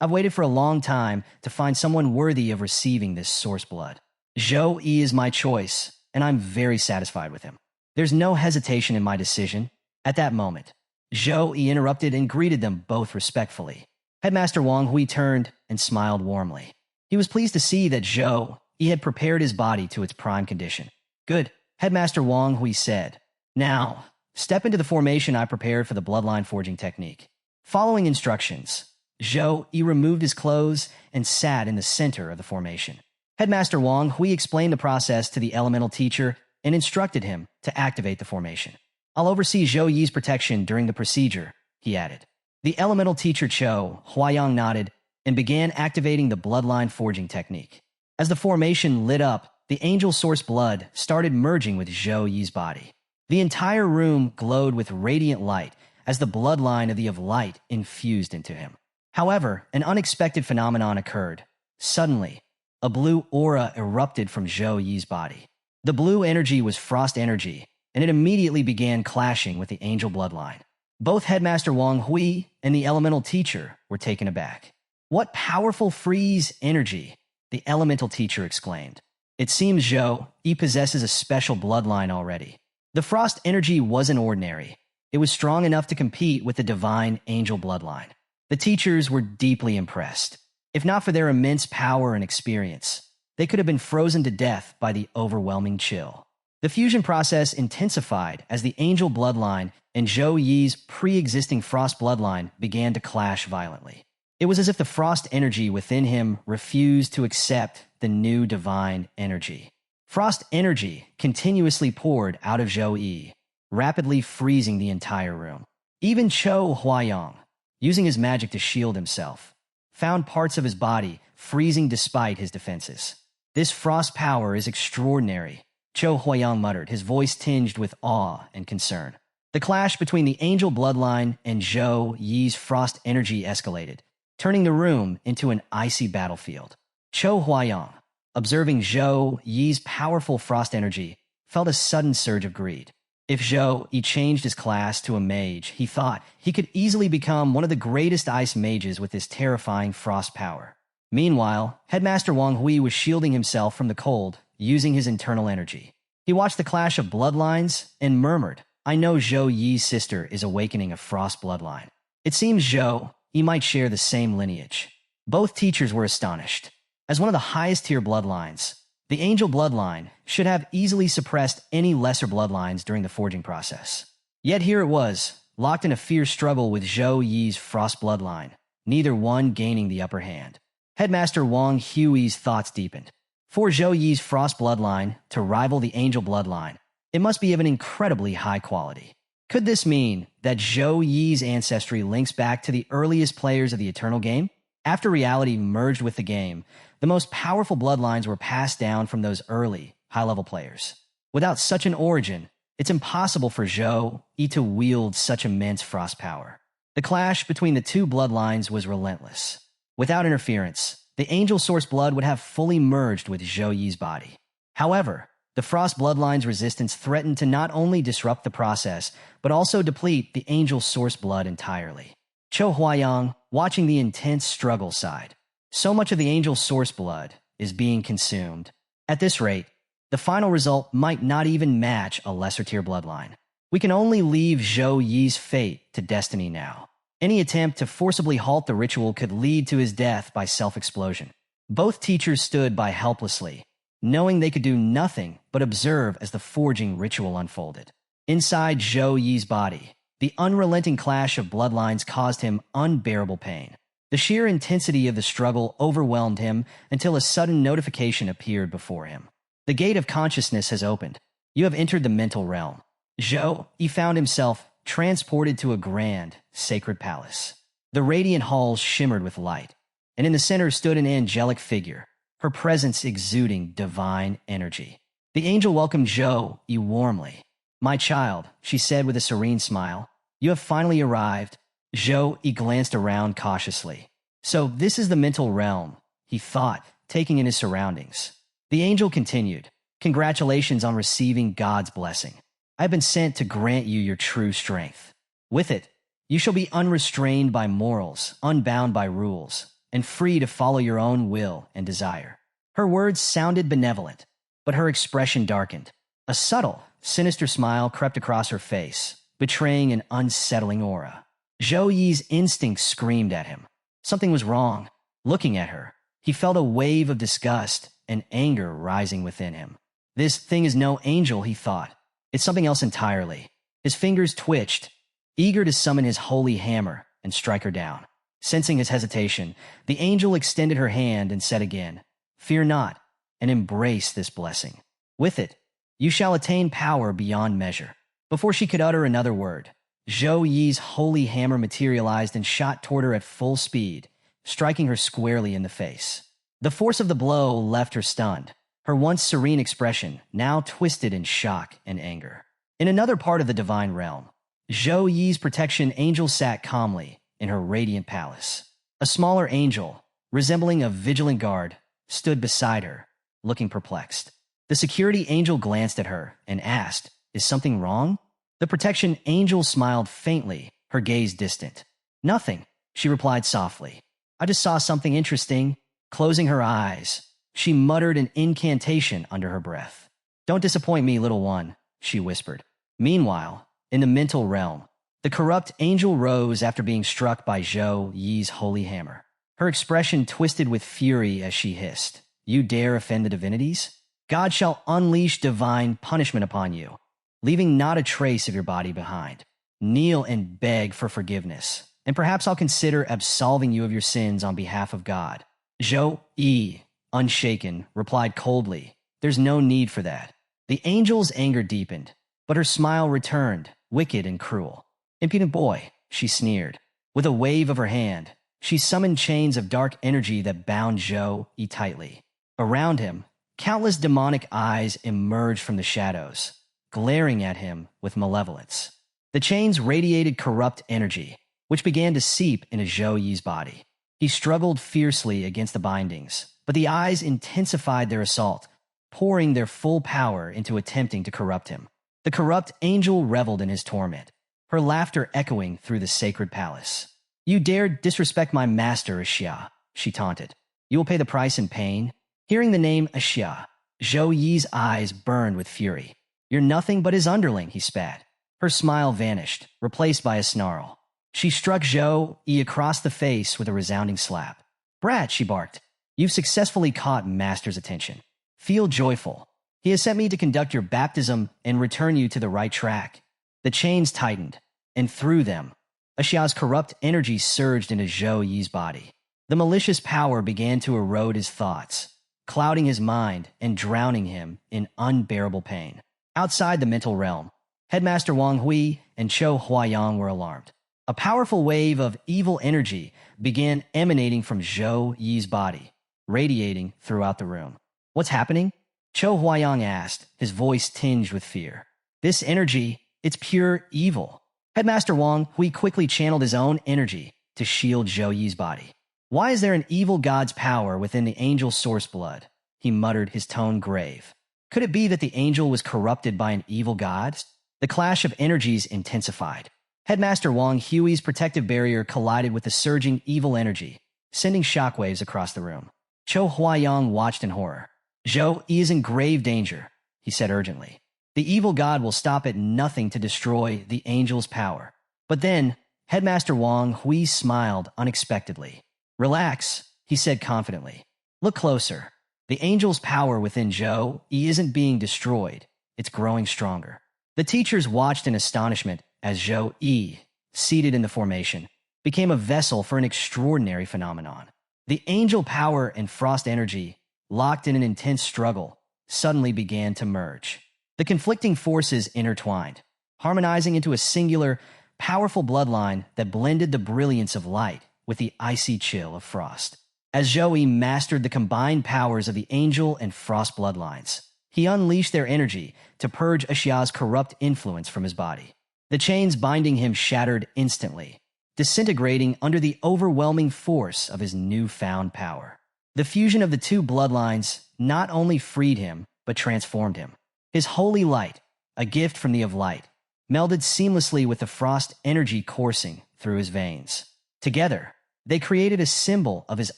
I've waited for a long time to find someone worthy of receiving this source blood. Zhou Yi is my choice, and I'm very satisfied with him. There's no hesitation in my decision. At that moment, Zhou Yi interrupted and greeted them both respectfully. Headmaster Wang Hui turned and smiled warmly. He was pleased to see that Zhou Yi had prepared his body to its prime condition. Good, Headmaster Wang Hui said. Now, step into the formation I prepared for the Bloodline forging technique. Following instructions, Zhou Yi removed his clothes and sat in the center of the formation. Headmaster Wang Hui explained the process to the elemental teacher and instructed him to activate the formation. I'll oversee Zhou Yi's protection during the procedure, he added. The elemental teacher Cho Huayang nodded and began activating the Bloodline forging technique. As the formation lit up, the angel source blood started merging with Zhou Yi's body. The entire room glowed with radiant light as the bloodline of light infused into him. However, an unexpected phenomenon occurred. Suddenly, a blue aura erupted from Zhou Yi's body. The blue energy was frost energy, and it immediately began clashing with the angel bloodline. Both Headmaster Wang Hui and the elemental teacher were taken aback. What powerful freeze energy, the elemental teacher exclaimed. It seems Zhou Yi possesses a special bloodline already. The frost energy wasn't ordinary. It was strong enough to compete with the divine angel bloodline. The teachers were deeply impressed. If not for their immense power and experience, they could have been frozen to death by the overwhelming chill. The fusion process intensified as the angel bloodline and Zhou Yi's pre-existing frost bloodline began to clash violently. It was as if the frost energy within him refused to accept the new divine energy. Frost energy continuously poured out of Zhou Yi, rapidly freezing the entire room. Even Cho Huayang, using his magic to shield himself, found parts of his body freezing despite his defenses. This frost power is extraordinary, Cho Huayang muttered, his voice tinged with awe and concern. The clash between the angel bloodline and Zhou Yi's frost energy escalated, turning the room into an icy battlefield. Cho Huayang, observing Zhou Yi's powerful frost energy, felt a sudden surge of greed. If Zhou Yi changed his class to a mage, he thought he could easily become one of the greatest ice mages with this terrifying frost power. Meanwhile, Headmaster Wang Hui was shielding himself from the cold, using his internal energy. He watched the clash of bloodlines and murmured, "I know Zhou Yi's sister is awakening a frost bloodline. It seems Zhou Yi might share the same lineage." Both teachers were astonished. As one of the highest-tier bloodlines, the angel bloodline should have easily suppressed any lesser bloodlines during the forging process. Yet here it was, locked in a fierce struggle with Zhou Yi's frost bloodline, neither one gaining the upper hand. Headmaster Wang Hui's thoughts deepened. For Zhou Yi's frost bloodline to rival the angel bloodline, it must be of an incredibly high quality. Could this mean that Zhou Yi's ancestry links back to the earliest players of the Eternal Game? After reality merged with the game, the most powerful bloodlines were passed down from those early, high-level players. Without such an origin, it's impossible for Zhou Yi to wield such immense frost power. The clash between the two bloodlines was relentless. Without interference, the angel source blood would have fully merged with Zhou Yi's body. However, the frost bloodline's resistance threatened to not only disrupt the process, but also deplete the angel source blood entirely. Cho Huayang, watching the intense struggle, sighed. So much of the angel source blood is being consumed. At this rate, the final result might not even match a lesser-tier bloodline. We can only leave Zhou Yi's fate to destiny now. Any attempt to forcibly halt the ritual could lead to his death by self-explosion. Both teachers stood by helplessly, knowing they could do nothing but observe as the forging ritual unfolded. Inside Zhou Yi's body, the unrelenting clash of bloodlines caused him unbearable pain. The sheer intensity of the struggle overwhelmed him until a sudden notification appeared before him. The gate of consciousness has opened. You have entered the mental realm. Zhou Yi found himself transported to a grand, sacred palace. The radiant halls shimmered with light, and in the center stood an angelic figure, her presence exuding divine energy. The angel welcomed Zhou Yi warmly. "My child," she said with a serene smile, "you have finally arrived." Zhou Yi glanced around cautiously. So this is the mental realm, he thought, taking in his surroundings. The angel continued, "Congratulations on receiving God's blessing. I have been sent to grant you your true strength. With it, you shall be unrestrained by morals, unbound by rules, and free to follow your own will and desire." Her words sounded benevolent, but her expression darkened. A subtle, sinister smile crept across her face, betraying an unsettling aura. Zhou Yi's instinct screamed at him. Something was wrong. Looking at her, he felt a wave of disgust and anger rising within him. This thing is no angel, he thought. It's something else entirely. His fingers twitched, eager to summon his holy hammer and strike her down. Sensing his hesitation, the angel extended her hand and said again, "Fear not, and embrace this blessing. With it, you shall attain power beyond measure." Before she could utter another word, Zhou Yi's holy hammer materialized and shot toward her at full speed, striking her squarely in the face. The force of the blow left her stunned, her once serene expression now twisted in shock and anger. In another part of the divine realm, Zhou Yi's protection angel sat calmly in her radiant palace. A smaller angel, resembling a vigilant guard, stood beside her, looking perplexed. The security angel glanced at her and asked, "Is something wrong?" The protection angel smiled faintly, her gaze distant. "Nothing," she replied softly. "I just saw something interesting." Closing her eyes, she muttered an incantation under her breath. "Don't disappoint me, little one," she whispered. Meanwhile, in the mental realm, the corrupt angel rose after being struck by Zhou Yi's holy hammer. Her expression twisted with fury as she hissed, "You dare offend the divinities? God shall unleash divine punishment upon you, leaving not a trace of your body behind. Kneel and beg for forgiveness, and perhaps I'll consider absolving you of your sins on behalf of God." Zhou Yi, unshaken, replied coldly, "There's no need for that." The angel's anger deepened, but her smile returned, wicked and cruel. "Impudent boy," she sneered. With a wave of her hand, she summoned chains of dark energy that bound Zhou Yi tightly. Around him, countless demonic eyes emerged from the shadows, glaring at him with malevolence. The chains radiated corrupt energy, which began to seep into Zhou Yi's body. He struggled fiercely against the bindings, but the eyes intensified their assault, pouring their full power into attempting to corrupt him. The corrupt angel reveled in his torment, her laughter echoing through the sacred palace. "You dared disrespect my master, Xia," she taunted. "You will pay the price in pain." Hearing the name Xia, Zhou Yi's eyes burned with fury. "You're nothing but his underling," he spat. Her smile vanished, replaced by a snarl. She struck Zhou Yi across the face with a resounding slap. "Brat," she barked, "you've successfully caught Master's attention. Feel joyful. He has sent me to conduct your baptism and return you to the right track." The chains tightened, and through them, Xia's corrupt energy surged into Zhou Yi's body. The malicious power began to erode his thoughts, clouding his mind and drowning him in unbearable pain. Outside the mental realm, Headmaster Wang Hui and Chou Huayang were alarmed. A powerful wave of evil energy began emanating from Zhou Yi's body, radiating throughout the room. "What's happening?" Chou Huayang asked, his voice tinged with fear. "This energy, it's pure evil." Headmaster Wang Hui quickly channeled his own energy to shield Zhou Yi's body. "Why is there an evil god's power within the angel's source blood?" he muttered, his tone grave. Could it be that the angel was corrupted by an evil god? The clash of energies intensified. Headmaster Wang Hui's protective barrier collided with the surging evil energy, sending shockwaves across the room. Chou Huayang watched in horror. "Zhou Yi is in grave danger," he said urgently. "The evil god will stop at nothing to destroy the angel's power." But then, Headmaster Wang Hui smiled unexpectedly. "Relax," he said confidently. "Look closer. The angel's power within Zhou Yi isn't being destroyed. It's growing stronger." The teachers watched in astonishment as Zhou Yi, seated in the formation, became a vessel for an extraordinary phenomenon. The angel power and frost energy, locked in an intense struggle, suddenly began to merge. The conflicting forces intertwined, harmonizing into a singular, powerful bloodline that blended the brilliance of light with the icy chill of frost. As Zhou Yi mastered the combined powers of the angel and frost bloodlines, he unleashed their energy to purge Xia's corrupt influence from his body. The chains binding him shattered instantly, disintegrating under the overwhelming force of his newfound power. The fusion of the two bloodlines not only freed him, but transformed him. His holy light, a gift from the of light, melded seamlessly with the frost energy coursing through his veins. Together, they created a symbol of his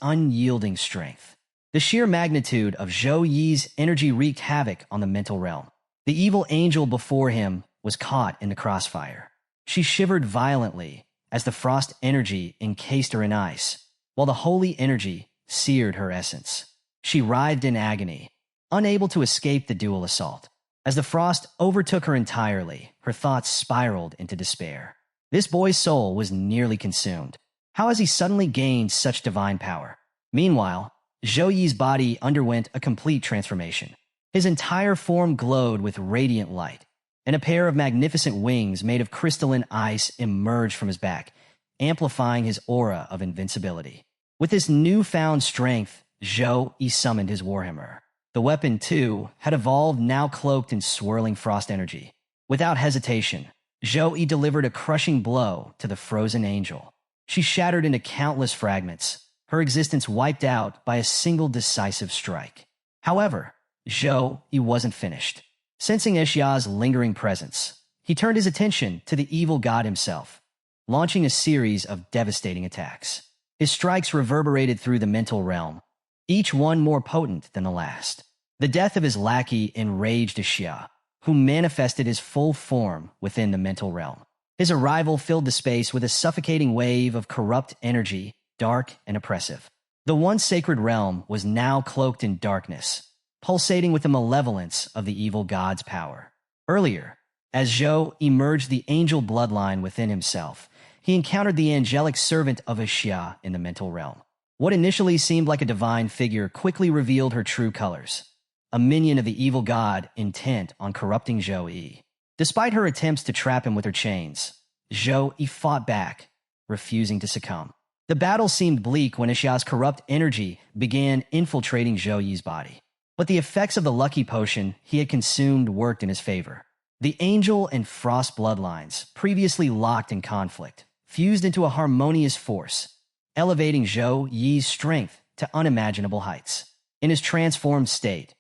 unyielding strength. The sheer magnitude of Zhou Yi's energy wreaked havoc on the mental realm. The evil angel before him was caught in the crossfire. She shivered violently as the frost energy encased her in ice, while the holy energy seared her essence. She writhed in agony, unable to escape the dual assault. As the frost overtook her entirely, her thoughts spiraled into despair. This boy's soul was nearly consumed. How has he suddenly gained such divine power? Meanwhile, Zhou Yi's body underwent a complete transformation. His entire form glowed with radiant light, and a pair of magnificent wings made of crystalline ice emerged from his back, amplifying his aura of invincibility. With this newfound strength, Zhou Yi summoned his warhammer. The weapon, too, had evolved, now cloaked in swirling frost energy. Without hesitation, Zhou Yi delivered a crushing blow to the frozen angel. She shattered into countless fragments, her existence wiped out by a single decisive strike. However, Zhou Yi wasn't finished. Sensing Xia's lingering presence, he turned his attention to the evil god himself, launching a series of devastating attacks. His strikes reverberated through the mental realm, each one more potent than the last. The death of his lackey enraged Xia, who manifested his full form within the mental realm. His arrival filled the space with a suffocating wave of corrupt energy, dark and oppressive. The once sacred realm was now cloaked in darkness, pulsating with the malevolence of the evil god's power. Earlier, as Zhou emerged the angel bloodline within himself, he encountered the angelic servant of Xia in the mental realm. What initially seemed like a divine figure quickly revealed her true colors, a minion of the evil god intent on corrupting Zhou Yi. Despite her attempts to trap him with her chains, Zhou Yi fought back, refusing to succumb. The battle seemed bleak when Xia's corrupt energy began infiltrating Zhou Yi's body. But the effects of the lucky potion he had consumed worked in his favor. The angel and frost bloodlines, previously locked in conflict, fused into a harmonious force, elevating Zhou Yi's strength to unimaginable heights. In his transformed state,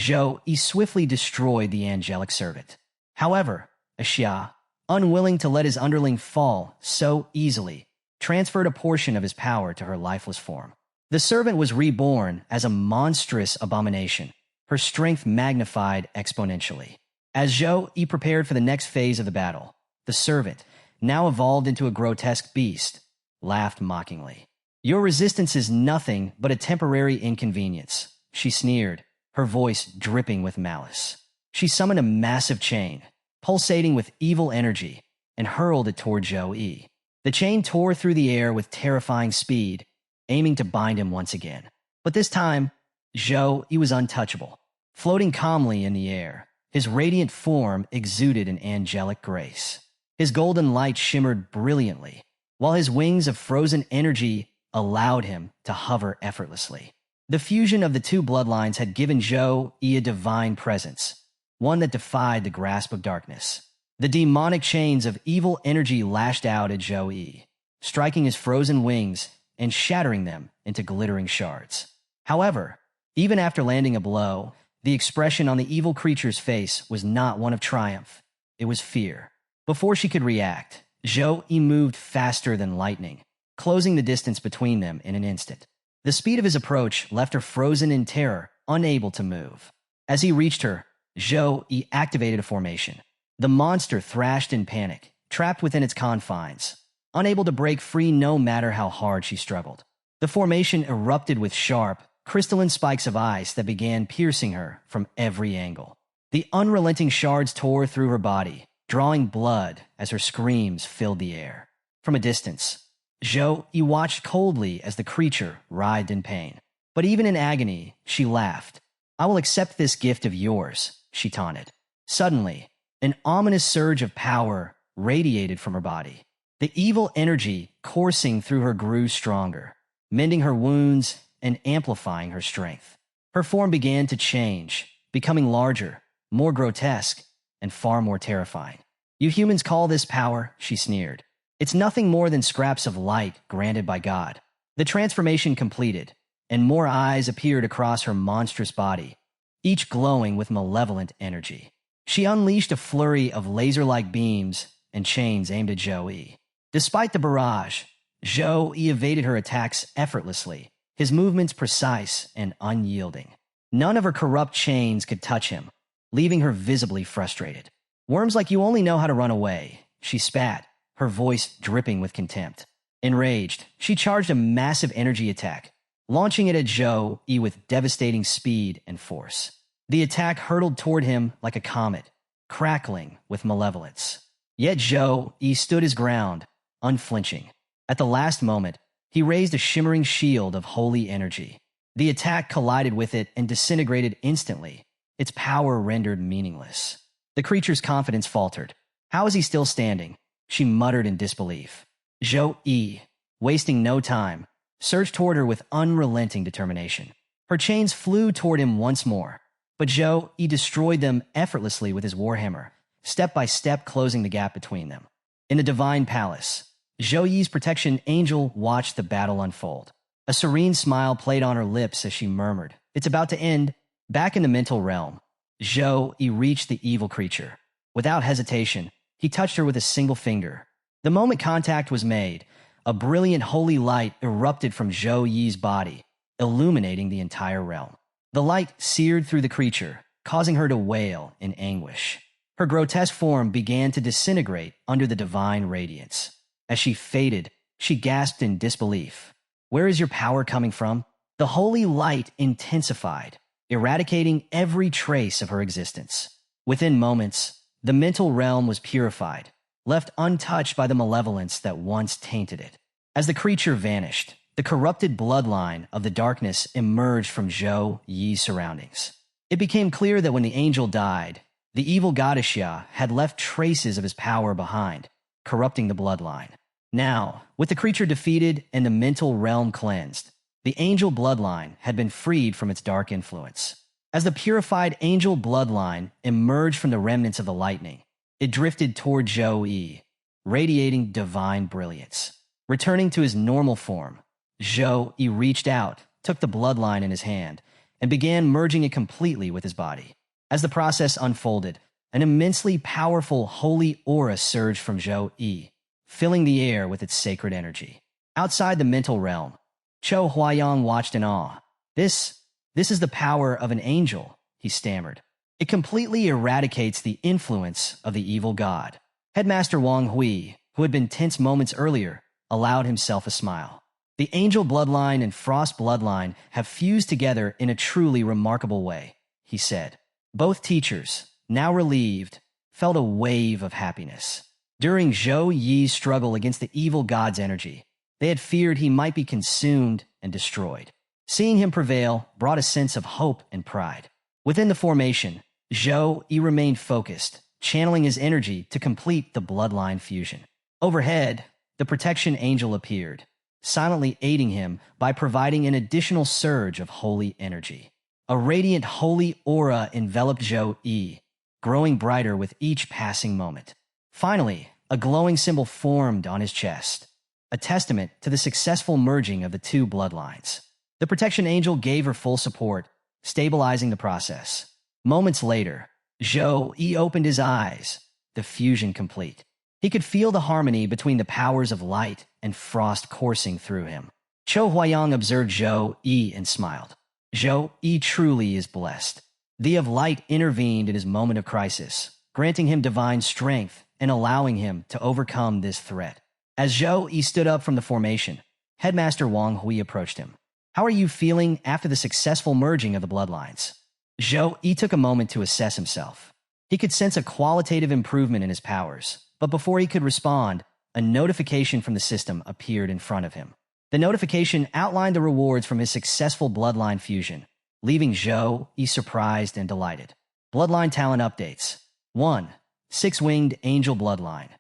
Zhou Yi swiftly destroyed the angelic servant. However, Xia, unwilling to let his underling fall so easily, transferred a portion of his power to her lifeless form. The servant was reborn as a monstrous abomination, her strength magnified exponentially. As Zhou Yi prepared for the next phase of the battle, the servant, now evolved into a grotesque beast, laughed mockingly. "Your resistance is nothing but a temporary inconvenience," she sneered, her voice dripping with malice. She summoned a massive chain, pulsating with evil energy, and hurled it toward Zhou Yi. The chain tore through the air with terrifying speed, aiming to bind him once again. But this time, Zhou Yi was untouchable. Floating calmly in the air, his radiant form exuded an angelic grace. His golden light shimmered brilliantly, while his wings of frozen energy allowed him to hover effortlessly. The fusion of the two bloodlines had given Zhou Yi a divine presence, one that defied the grasp of darkness. The demonic chains of evil energy lashed out at Zhou Yi, striking his frozen wings and shattering them into glittering shards. However, even after landing a blow, the expression on the evil creature's face was not one of triumph. It was fear. Before she could react, Zhou Yi moved faster than lightning, closing the distance between them in an instant. The speed of his approach left her frozen in terror, unable to move. As he reached her, Zhou Yi activated a formation. The monster thrashed in panic, trapped within its confines, unable to break free no matter how hard she struggled. The formation erupted with sharp, crystalline spikes of ice that began piercing her from every angle. The unrelenting shards tore through her body, drawing blood as her screams filled the air. From a distance, Zhou Yi watched coldly as the creature writhed in pain. But even in agony, she laughed. "I will accept this gift of yours," she taunted. Suddenly, an ominous surge of power radiated from her body. The evil energy coursing through her grew stronger, mending her wounds and amplifying her strength. Her form began to change, becoming larger, more grotesque, and far more terrifying. "You humans call this power," she sneered. "It's nothing more than scraps of light granted by God." The transformation completed, and more eyes appeared across her monstrous body, each glowing with malevolent energy. She unleashed a flurry of laser-like beams and chains aimed at Zhou Yi. Despite the barrage, Zhou Yi evaded her attacks effortlessly, his movements precise and unyielding. None of her corrupt chains could touch him, leaving her visibly frustrated. "Worms like you only know how to run away," she spat, her voice dripping with contempt. Enraged, she charged a massive energy attack, launching it at Zhou Yi with devastating speed and force. The attack hurtled toward him like a comet, crackling with malevolence. Yet Zhou Yi stood his ground, unflinching. At the last moment, he raised a shimmering shield of holy energy. The attack collided with it and disintegrated instantly, its power rendered meaningless. The creature's confidence faltered. "How is he still standing?" she muttered in disbelief. Zhou Yi, wasting no time, surged toward her with unrelenting determination. Her chains flew toward him once more, but Zhou Yi destroyed them effortlessly with his warhammer, step by step closing the gap between them. In the divine palace, Zhou Yi's protection angel watched the battle unfold. A serene smile played on her lips as she murmured, "It's about to end." Back in the mental realm, Zhou Yi reached the evil creature. Without hesitation, he touched her with a single finger. The moment contact was made, a brilliant holy light erupted from Zhou Yi's body, illuminating the entire realm. The light seared through the creature, causing her to wail in anguish. Her grotesque form began to disintegrate under the divine radiance. As she faded, she gasped in disbelief. "Where is your power coming from?" The holy light intensified, eradicating every trace of her existence. Within moments, the mental realm was purified, left untouched by the malevolence that once tainted it. As the creature vanished, the corrupted bloodline of the darkness emerged from Zhou Yi's surroundings. It became clear that when the angel died, the evil goddess Ya had left traces of his power behind, corrupting the bloodline. Now, with the creature defeated and the mental realm cleansed, the angel bloodline had been freed from its dark influence. As the purified angel bloodline emerged from the remnants of the lightning, it drifted toward Zhou Yi, radiating divine brilliance. Returning to his normal form, Zhou Yi reached out, took the bloodline in his hand, and began merging it completely with his body. As the process unfolded, an immensely powerful holy aura surged from Zhou Yi, filling the air with its sacred energy. Outside the mental realm, Chou Huayang watched in awe. This is the power of an angel, he stammered. It completely eradicates the influence of the evil god. Headmaster Wang Hui, who had been tense moments earlier, allowed himself a smile. The angel bloodline and frost bloodline have fused together in a truly remarkable way, he said. Both teachers, now relieved, felt a wave of happiness. During Zhou Yi's struggle against the evil god's energy, they had feared he might be consumed and destroyed. Seeing him prevail brought a sense of hope and pride. Within the formation, Zhou Yi remained focused, channeling his energy to complete the bloodline fusion. Overhead, the protection angel appeared, silently aiding him by providing an additional surge of holy energy. A radiant holy aura enveloped Zhou Yi, growing brighter with each passing moment. Finally, a glowing symbol formed on his chest, a testament to the successful merging of the two bloodlines. The protection angel gave her full support, stabilizing the process. Moments later, Zhou Yi opened his eyes, the fusion complete. He could feel the harmony between the powers of light and frost coursing through him. Chou Huayang observed Zhou Yi and smiled. Zhou Yi truly is blessed. The of light intervened in his moment of crisis, granting him divine strength and allowing him to overcome this threat. As Zhou Yi stood up from the formation, Headmaster Wang Hui approached him. How are you feeling after the successful merging of the bloodlines? Zhou Yi took a moment to assess himself. He could sense a qualitative improvement in his powers, but before he could respond, a notification from the system appeared in front of him. The notification outlined the rewards from his successful bloodline fusion, leaving Zhou Yi surprised and delighted. Bloodline talent updates. 1. Six-winged angel bloodline.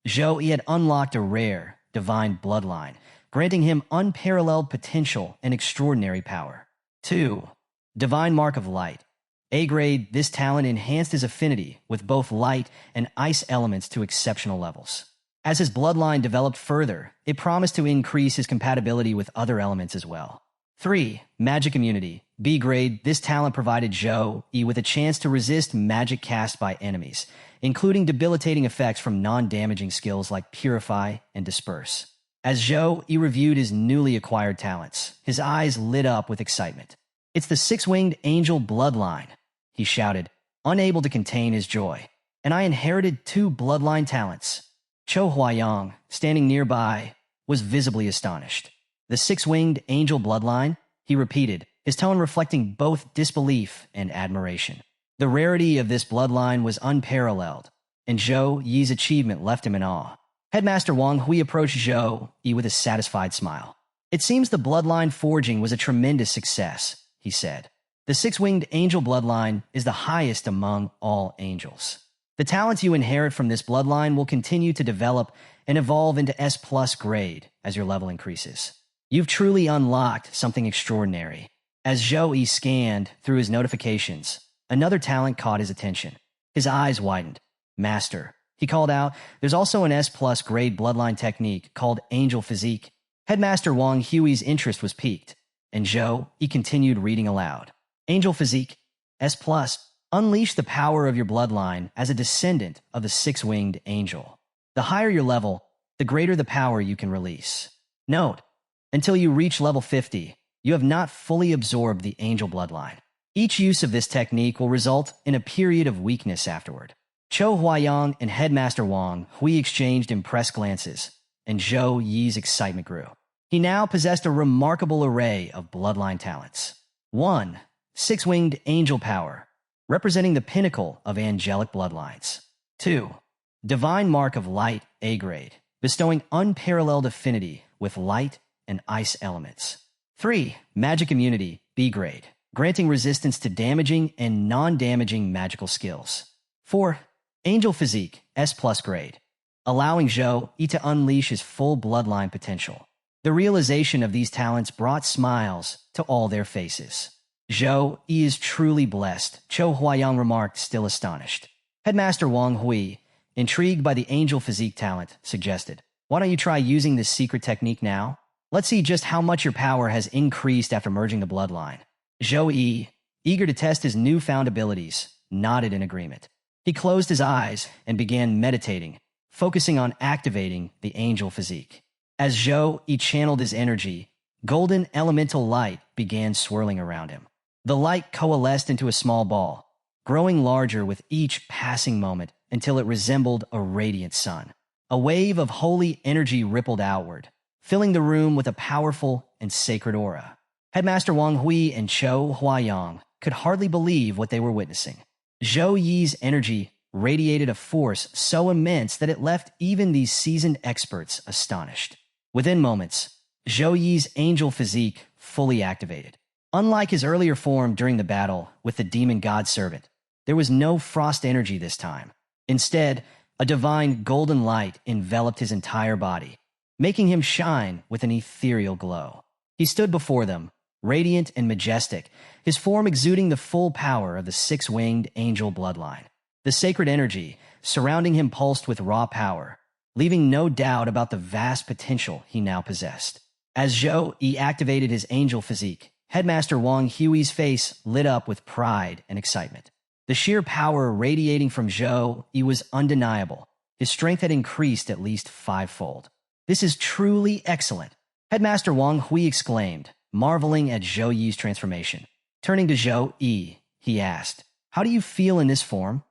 Zhou Yi had unlocked a rare, divine bloodline, granting him unparalleled potential and extraordinary power. 2. Divine mark of light. A grade, this talent enhanced his affinity with both light and ice elements to exceptional levels. As his bloodline developed further, it promised to increase his compatibility with other elements as well. 3. Magic immunity. B grade, this talent provided Zhou Yi with a chance to resist magic cast by enemies, including debilitating effects from non-damaging skills like Purify and Disperse. As Zhou Yi reviewed his newly acquired talents, his eyes lit up with excitement. It's the six-winged angel bloodline, he shouted, unable to contain his joy. And I inherited 2 bloodline talents. Chou Huayang, standing nearby, was visibly astonished. The six-winged angel bloodline, he repeated, his tone reflecting both disbelief and admiration. The rarity of this bloodline was unparalleled, and Zhou Yi's achievement left him in awe. Headmaster Wang Hui approached Zhou Yi with a satisfied smile. It seems the bloodline forging was a tremendous success, he said. The six-winged angel bloodline is the highest among all angels. The talents you inherit from this bloodline will continue to develop and evolve into S+ grade as your level increases. You've truly unlocked something extraordinary. As Zhou Yi scanned through his notifications, another talent caught his attention. His eyes widened. Master, he called out, there's also an S+ grade bloodline technique called Angel Physique. Headmaster Wang Hui's interest was piqued, and Zhou Yi continued reading aloud. Angel Physique, S+, unleash the power of your bloodline as a descendant of the six-winged angel. The higher your level, the greater the power you can release. Note, until you reach level 50, you have not fully absorbed the angel bloodline. Each use of this technique will result in a period of weakness afterward. Chou Huayang and Headmaster Wang Hui exchanged impressed glances, and Zhou Yi's excitement grew. He now possessed a remarkable array of bloodline talents. 1. Six-winged angel power, representing the pinnacle of angelic bloodlines. 2. Divine Mark of Light, A grade, bestowing unparalleled affinity with light and ice elements. 3. Magic Immunity, B grade, granting resistance to damaging and non-damaging magical skills. 4. Angel Physique, S plus grade, allowing Zhou Yi to unleash his full bloodline potential. The realization of these talents brought smiles to all their faces. Zhou Yi is truly blessed, Chou Huayang remarked, still astonished. Headmaster Wang Hui, intrigued by the angel physique talent, suggested, "Why don't you try using this secret technique now? Let's see just how much your power has increased after merging the bloodline." Zhou Yi, eager to test his newfound abilities, nodded in agreement. He closed his eyes and began meditating, focusing on activating the angel physique. As Zhou Yi channeled his energy, golden elemental light began swirling around him. The light coalesced into a small ball, growing larger with each passing moment until it resembled a radiant sun. A wave of holy energy rippled outward, filling the room with a powerful and sacred aura. Headmaster Wang Hui and Chou Huayang could hardly believe what they were witnessing. Zhou Yi's energy radiated a force so immense that it left even these seasoned experts astonished. Within moments, Zhou Yi's angel physique fully activated. Unlike his earlier form during the battle with the demon god servant, there was no frost energy this time. Instead, a divine golden light enveloped his entire body, making him shine with an ethereal glow. He stood before them, radiant and majestic, his form exuding the full power of the six-winged angel bloodline. The sacred energy surrounding him pulsed with raw power, leaving no doubt about the vast potential he now possessed. As Zhou Yi activated his angel physique, Headmaster Wang Hui's face lit up with pride and excitement. The sheer power radiating from Zhou Yi was undeniable. His strength had increased at least fivefold. "This is truly excellent," Headmaster Wang Hui exclaimed, marveling at Zhou Yi's transformation. Turning to Zhou Yi, he asked, "How do you feel in this form?"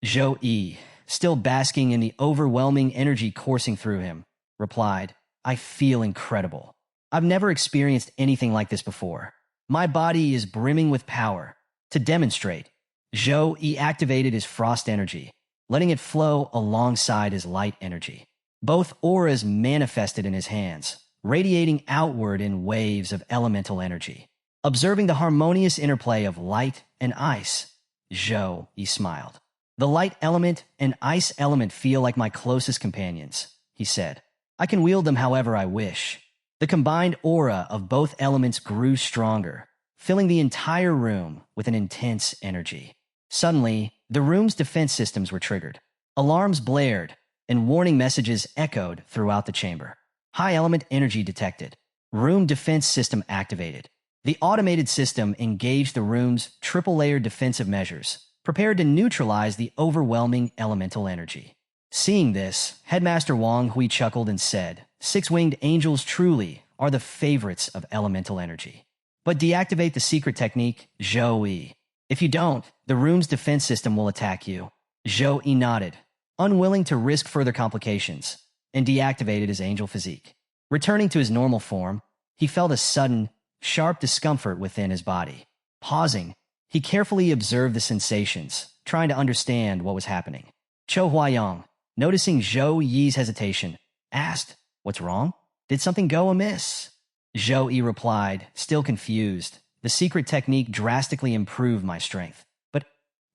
Zhou Yi, still basking in the overwhelming energy coursing through him, replied, "I feel incredible. I've never experienced anything like this before. My body is brimming with power." To demonstrate, Zhou Yi activated his frost energy, letting it flow alongside his light energy. Both auras manifested in his hands, radiating outward in waves of elemental energy. Observing the harmonious interplay of light and ice, Zhou Yi smiled. "The light element and ice element feel like my closest companions," he said. "I can wield them however I wish." The combined aura of both elements grew stronger, filling the entire room with an intense energy. Suddenly, the room's defense systems were triggered. Alarms blared, and warning messages echoed throughout the chamber. High element energy detected. Room defense system activated. The automated system engaged the room's triple-layered defensive measures, prepared to neutralize the overwhelming elemental energy. Seeing this, Headmaster Wang Hui chuckled and said, "Six-winged angels truly are the favorites of elemental energy. But deactivate the secret technique, Zhou Yi. If you don't, the room's defense system will attack you." Zhou Yi nodded, unwilling to risk further complications, and deactivated his angel physique. Returning to his normal form, he felt a sudden, sharp discomfort within his body. Pausing, he carefully observed the sensations, trying to understand what was happening. Chou Huayang, noticing Zhou Yi's hesitation, asked, "What's wrong? Did something go amiss?" Zhou Yi replied, still confused, "The secret technique drastically improved my strength. But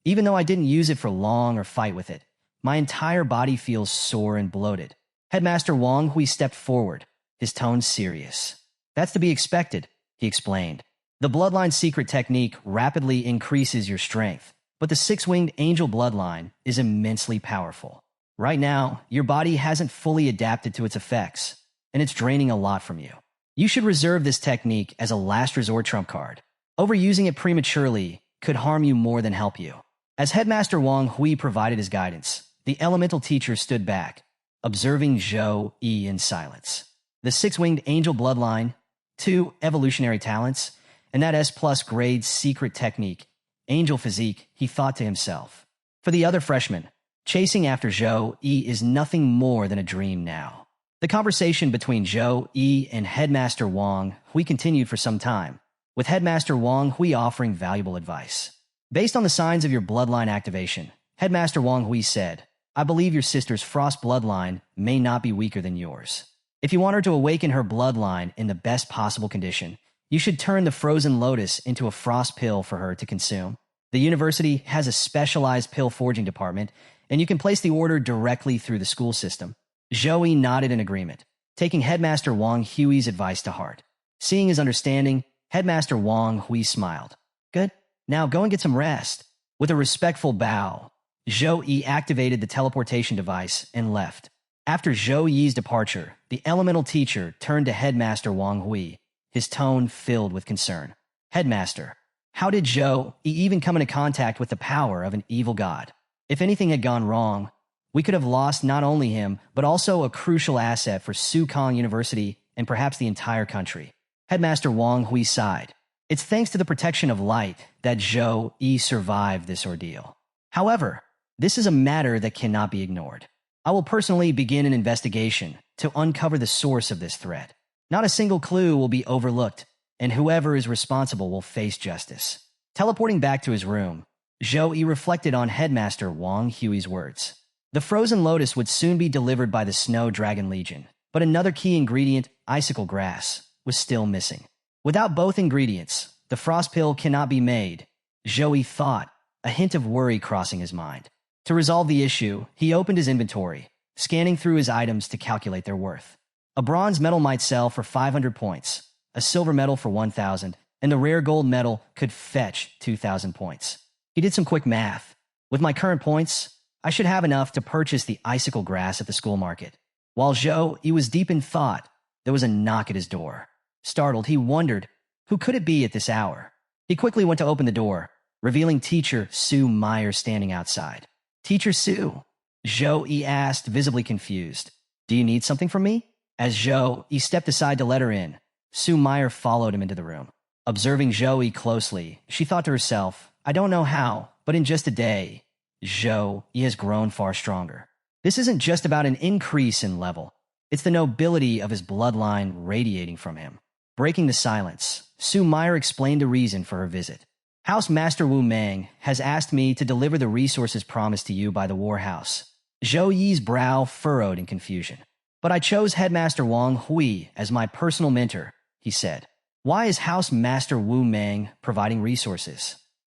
even though I didn't use it for long or fight with it, my entire body feels sore and bloated." Headmaster Wang Hui stepped forward, his tone serious. "That's to be expected," he explained. "The bloodline secret technique rapidly increases your strength, but the six-winged angel bloodline is immensely powerful. Right now, your body hasn't fully adapted to its effects, and it's draining a lot from you. You should reserve this technique as a last resort trump card. Overusing it prematurely could harm you more than help you." As Headmaster Wang Hui provided his guidance, the elemental teacher stood back, observing Zhou Yi in silence. The six-winged angel bloodline, 2 evolutionary talents, and that S+ grade secret technique, angel physique, he thought to himself. For the other freshmen, chasing after Zhou Yi is nothing more than a dream now. The conversation between Zhou Yi and Headmaster Wang Hui continued for some time, with Headmaster Wang Hui offering valuable advice. "Based on the signs of your bloodline activation," Headmaster Wang Hui said, I believe your sister's frost bloodline may not be weaker than yours. If you want her to awaken her bloodline in the best possible condition, you should turn the frozen lotus into a frost pill for her to consume. The university has a specialized pill forging department, and you can place the order directly through the school system. Zoe nodded in agreement, taking Headmaster Wang Hui's advice to heart. Seeing his understanding, Headmaster Wang Hui smiled. Good. Now go and get some rest. With a respectful bow, Zhou Yi activated the teleportation device and left. After Zhou Yi's departure, the elemental teacher turned to Headmaster Wang Hui, his tone filled with concern. Headmaster, how did Zhou Yi even come into contact with the power of an evil god? If anything had gone wrong, we could have lost not only him, but also a crucial asset for Sukong University and perhaps the entire country. Headmaster Wang Hui sighed. It's thanks to the protection of light that Zhou Yi survived this ordeal. However, this is a matter that cannot be ignored. I will personally begin an investigation to uncover the source of this threat. Not a single clue will be overlooked, and whoever is responsible will face justice. Teleporting back to his room, Zhou Yi reflected on Headmaster Wang Hui's words. The frozen lotus would soon be delivered by the Snow Dragon Legion, but another key ingredient, icicle grass, was still missing. Without both ingredients, the frost pill cannot be made, Zhou Yi thought, a hint of worry crossing his mind. To resolve the issue, he opened his inventory, scanning through his items to calculate their worth. A bronze medal might sell for 500 points, a silver medal for 1,000, and the rare gold medal could fetch 2,000 points. He did some quick math. With my current points, I should have enough to purchase the icicle grass at the school market. While Zhou Yi was deep in thought, there was a knock at his door. Startled, he wondered, who could it be at this hour? He quickly went to open the door, revealing Teacher Sue Meyer standing outside. Teacher Sue, Zhou Yi asked, visibly confused. Do you need something from me? As Zhou Yi stepped aside to let her in, Sue Meyer followed him into the room. Observing Zhou Yi closely, she thought to herself, I don't know how, but in just a day, Zhou Yi has grown far stronger. This isn't just about an increase in level. It's the nobility of his bloodline radiating from him. Breaking the silence, Sue Meyer explained the reason for her visit. House Master Wu Mang has asked me to deliver the resources promised to you by the War House. Zhou Yi's brow furrowed in confusion. But I chose Headmaster Wang Hui as my personal mentor, he said. Why is House Master Wu Mang providing resources?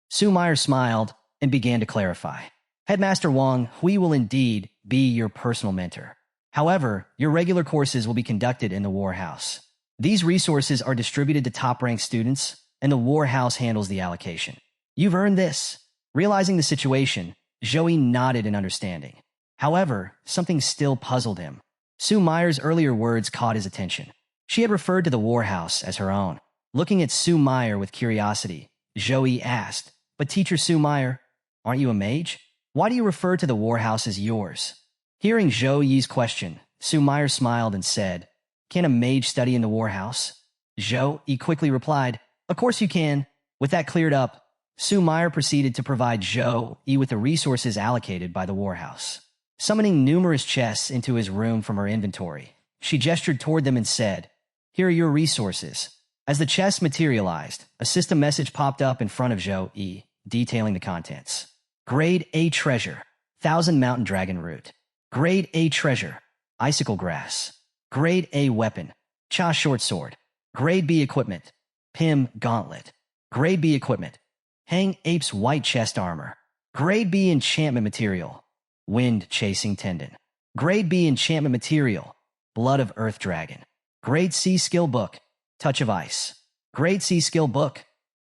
Sue Meyer smiled and began to clarify. Headmaster Wang Hui will indeed be your personal mentor. However, your regular courses will be conducted in the War House. These resources are distributed to top-ranked students, and the War House handles the allocation. You've earned this. Realizing the situation, Zhou Yi nodded in understanding. However, something still puzzled him. Sue Meyer's earlier words caught his attention. She had referred to the War House as her own. Looking at Sue Meyer with curiosity, Zhou Yi asked, But Teacher Sue Meyer, aren't you a mage? Why do you refer to the War House as yours? Hearing Zhou Yi's question, Sue Meyer smiled and said, Can a mage study in the War House? Zhou Yi quickly replied, Of course you can. With that cleared up, Sue Meyer proceeded to provide Zhou Yi with the resources allocated by the War House. Summoning numerous chests into his room from her inventory, she gestured toward them and said, Here are your resources. As the chests materialized, a system message popped up in front of Zhou Yi, detailing the contents. Grade A treasure, 1,000 mountain dragon root. Grade A treasure, icicle grass. Grade A weapon, Cha short sword. Grade B equipment, Pim gauntlet. Grade B equipment, Hang ape's white chest armor. Grade B enchantment material, wind chasing tendon. Grade B enchantment material, blood of earth dragon. Grade C skill book, touch of ice. Grade C skill book,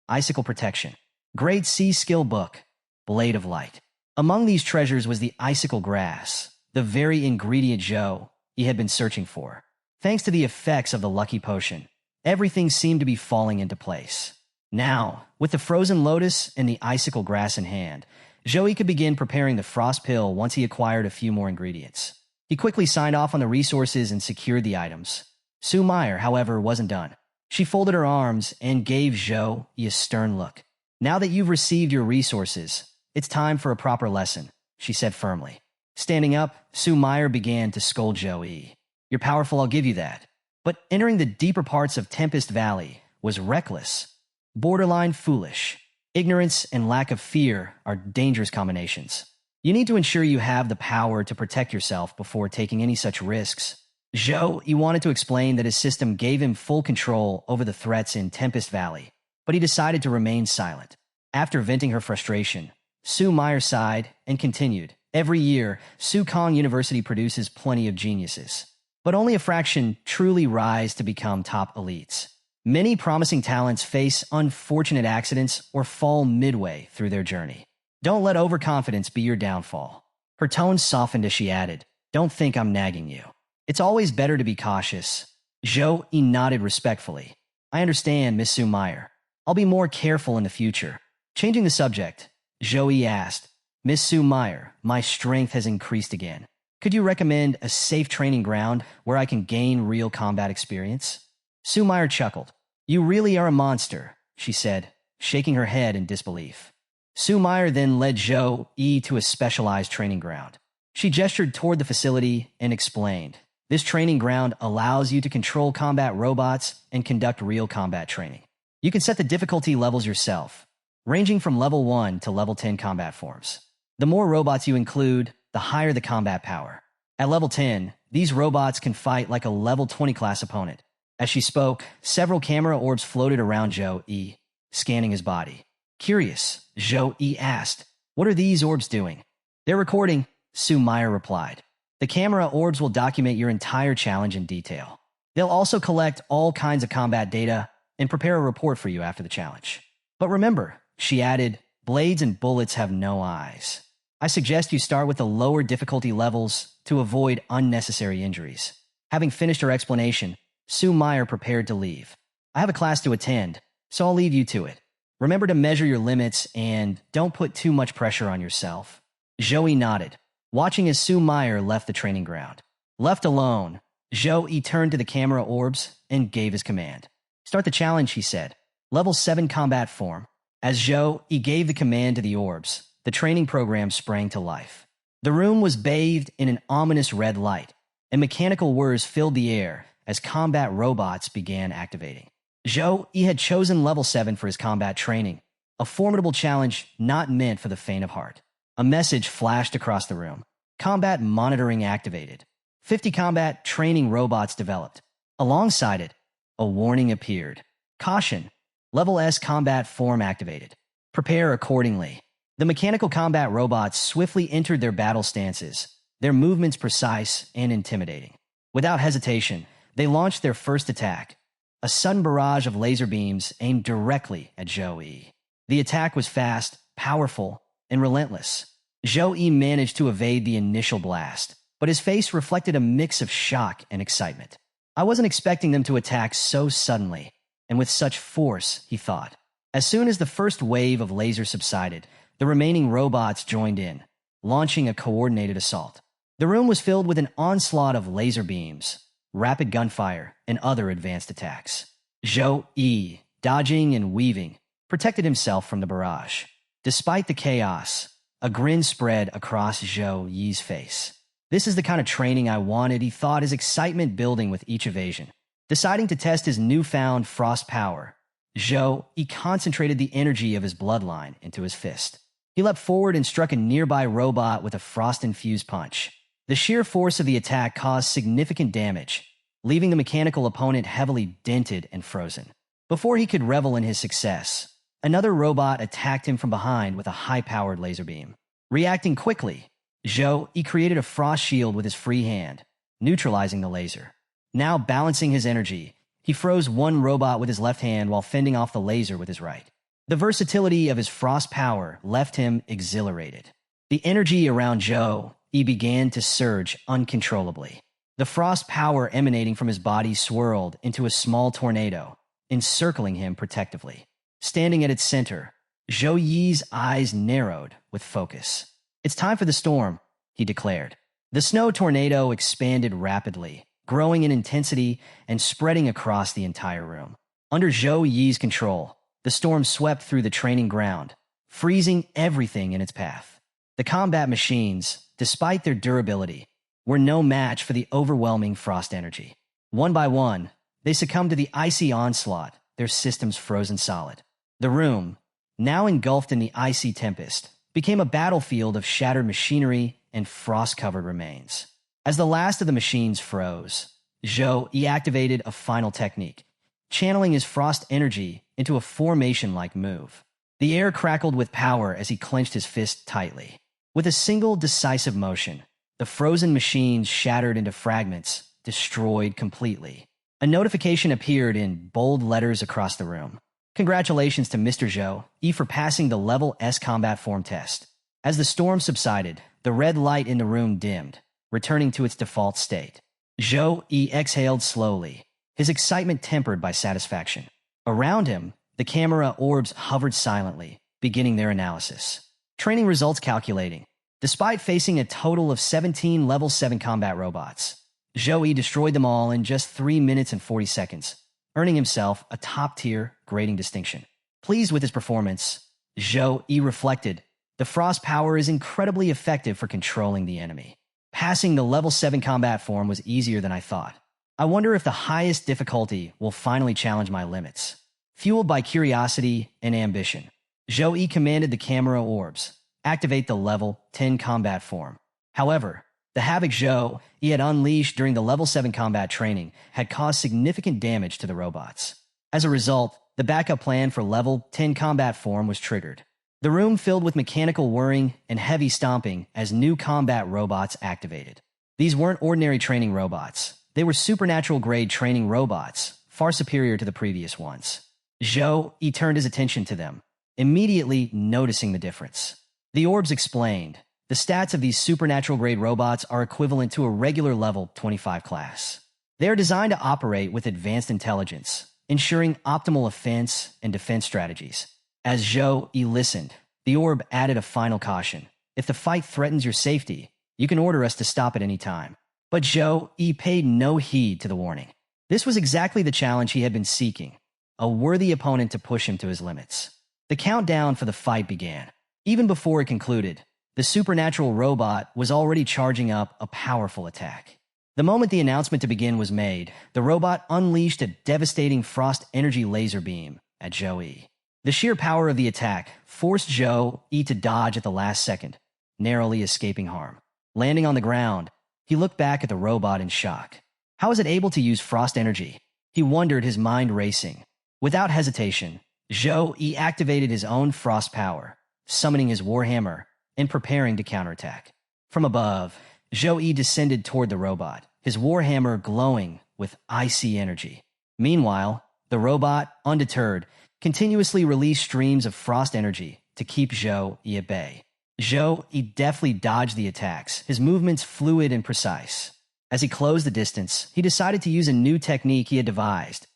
icicle protection. Grade C skill book, blade of light. Among these treasures was the icicle grass, the very ingredient Zhou Yi had been searching for. Thanks to the effects of the lucky potion, everything seemed to be falling into place. Now, with the frozen lotus and the icicle grass in hand, Zhou Yi could begin preparing the frost pill once he acquired a few more ingredients. He quickly signed off on the resources and secured the items. Sue Meyer, however, wasn't done. She folded her arms and gave Zhou Yi a stern look. Now that you've received your resources, it's time for a proper lesson, she said firmly. Standing up, Sue Meyer began to scold Zhou Yi. You're powerful, I'll give you that. But entering the deeper parts of Tempest Valley was reckless, borderline foolish. Ignorance and lack of fear are dangerous combinations. You need to ensure you have the power to protect yourself before taking any such risks. Zhou, he wanted to explain that his system gave him full control over the threats in Tempest Valley, but he decided to remain silent. After venting her frustration, Sue Meyer sighed and continued. Every year, Su Kong University produces plenty of geniuses, but only a fraction truly rise to become top elites. Many promising talents face unfortunate accidents or fall midway through their journey. Don't let overconfidence be your downfall. Her tone softened as she added, "Don't think I'm nagging you. It's always better to be cautious." Zhou Yi nodded respectfully. "I understand, Miss Sue Meyer. I'll be more careful in the future." Changing the subject, Zhou Yi asked, "Miss Sue Meyer, my strength has increased again. Could you recommend a safe training ground where I can gain real combat experience?" Sue Meyer chuckled. "You really are a monster," she said, shaking her head in disbelief. Sue Meyer then led Zhou Yi to a specialized training ground. She gestured toward the facility and explained, "This training ground allows you to control combat robots and conduct real combat training. You can set the difficulty levels yourself, ranging from level 1 to level 10 combat forms. The more robots you include, the higher the combat power. At level 10, these robots can fight like a level 20 class opponent." As she spoke, several camera orbs floated around Zhou Yi, scanning his body. Curious, Zhou Yi asked, "What are these orbs doing?" "They're recording," Sue Meyer replied. "The camera orbs will document your entire challenge in detail. They'll also collect all kinds of combat data and prepare a report for you after the challenge. But remember," she added, "blades and bullets have no eyes. I suggest you start with the lower difficulty levels to avoid unnecessary injuries." Having finished her explanation, Sue Meyer prepared to leave. "I have a class to attend, so I'll leave you to it. Remember to measure your limits and don't put too much pressure on yourself." Zhou Yi nodded, watching as Sue Meyer left the training ground. Left alone, Zhou Yi turned to the camera orbs and gave his command. "Start the challenge," he said. "Level 7 combat form." As Zhou Yi gave the command to the orbs, the training program sprang to life. The room was bathed in an ominous red light, and mechanical whirs filled the air as combat robots began activating. Zhou Yi had chosen level 7 for his combat training, a formidable challenge not meant for the faint of heart. A message flashed across the room. Combat monitoring activated. 50 combat training robots developed. Alongside it, a warning appeared. Caution, level S combat form activated. Prepare accordingly. The mechanical combat robots swiftly entered their battle stances, their movements precise and intimidating. Without hesitation, they launched their first attack, a sudden barrage of laser beams aimed directly at Zhou Yi. The attack was fast, powerful, and relentless. Zhou Yi managed to evade the initial blast, but his face reflected a mix of shock and excitement. "I wasn't expecting them to attack so suddenly, and with such force," he thought. As soon as the first wave of lasers subsided, the remaining robots joined in, launching a coordinated assault. The room was filled with an onslaught of laser beams, rapid gunfire, and other advanced attacks. Zhou Yi, dodging and weaving, protected himself from the barrage. Despite the chaos, a grin spread across Zhou Yi's face. "This is the kind of training I wanted," he thought, his excitement building with each evasion. Deciding to test his newfound frost power, Zhou Yi concentrated the energy of his bloodline into his fist. He leapt forward and struck a nearby robot with a frost-infused punch. The sheer force of the attack caused significant damage, leaving the mechanical opponent heavily dented and frozen. Before he could revel in his success, another robot attacked him from behind with a high-powered laser beam. Reacting quickly, Zhou Yi created a frost shield with his free hand, neutralizing the laser. Now balancing his energy, he froze one robot with his left hand while fending off the laser with his right. The versatility of his frost power left him exhilarated. The energy around Zhou Yi began to surge uncontrollably. The frost power emanating from his body swirled into a small tornado, encircling him protectively. Standing at its center, Zhou Yi's eyes narrowed with focus. "It's time for the storm," he declared. The snow tornado expanded rapidly, growing in intensity and spreading across the entire room. Under Zhou Yi's control, the storm swept through the training ground, freezing everything in its path. The combat machines, despite their durability, were no match for the overwhelming frost energy. One by one, they succumbed to the icy onslaught, their systems frozen solid. The room, now engulfed in the icy tempest, became a battlefield of shattered machinery and frost-covered remains. As the last of the machines froze, Zhou activated a final technique, channeling his frost energy into a formation-like move. The air crackled with power as he clenched his fist tightly. With a single decisive motion, the frozen machines shattered into fragments, destroyed completely. A notification appeared in bold letters across the room. Congratulations to Mr. Zhou for passing the Level S combat form test. As the storm subsided, the red light in the room dimmed, returning to its default state. Zhou exhaled slowly, his excitement tempered by satisfaction. Around him, the camera orbs hovered silently, beginning their analysis. Training results calculating. Despite facing a total of 17 Level 7 combat robots, Zhou destroyed them all in just 3 minutes and 40 seconds, earning himself a top-tier grading distinction. Pleased with his performance, Zhou reflected, the frost power is incredibly effective for controlling the enemy. Passing the Level 7 combat form was easier than I thought. I wonder if the highest difficulty will finally challenge my limits. Fueled by curiosity and ambition, Zhou commanded the camera orbs, activate the Level 10 combat form. However, the havoc Zhou had unleashed during the Level 7 combat training had caused significant damage to the robots. As a result, the backup plan for Level 10 combat form was triggered. The room filled with mechanical whirring and heavy stomping as new combat robots activated. These weren't ordinary training robots. They were supernatural-grade training robots, far superior to the previous ones. Zhou turned his attention to them, immediately noticing the difference. The orbs explained, the stats of these supernatural-grade robots are equivalent to a regular level 25 class. They are designed to operate with advanced intelligence, ensuring optimal offense and defense strategies. As Zhou listened, the orb added a final caution. If the fight threatens your safety, you can order us to stop at any time. But Zhou paid no heed to the warning. This was exactly the challenge he had been seeking, a worthy opponent to push him to his limits. The countdown for the fight began. Even before it concluded, the supernatural robot was already charging up a powerful attack. The moment the announcement to begin was made, the robot unleashed a devastating frost energy laser beam at Zhou. The sheer power of the attack forced Zhou to dodge at the last second, narrowly escaping harm. Landing on the ground, he looked back at the robot in shock. How was it able to use frost energy? He wondered, his mind racing. Without hesitation, Zhou activated his own frost power, summoning his warhammer and preparing to counterattack. From above, Zhou descended toward the robot, his warhammer glowing with icy energy. Meanwhile, the robot, undeterred, continuously released streams of frost energy to keep Zhou at bay. Zhou deftly dodged the attacks, his movements fluid and precise. As he closed the distance, he decided to use a new technique he had devised,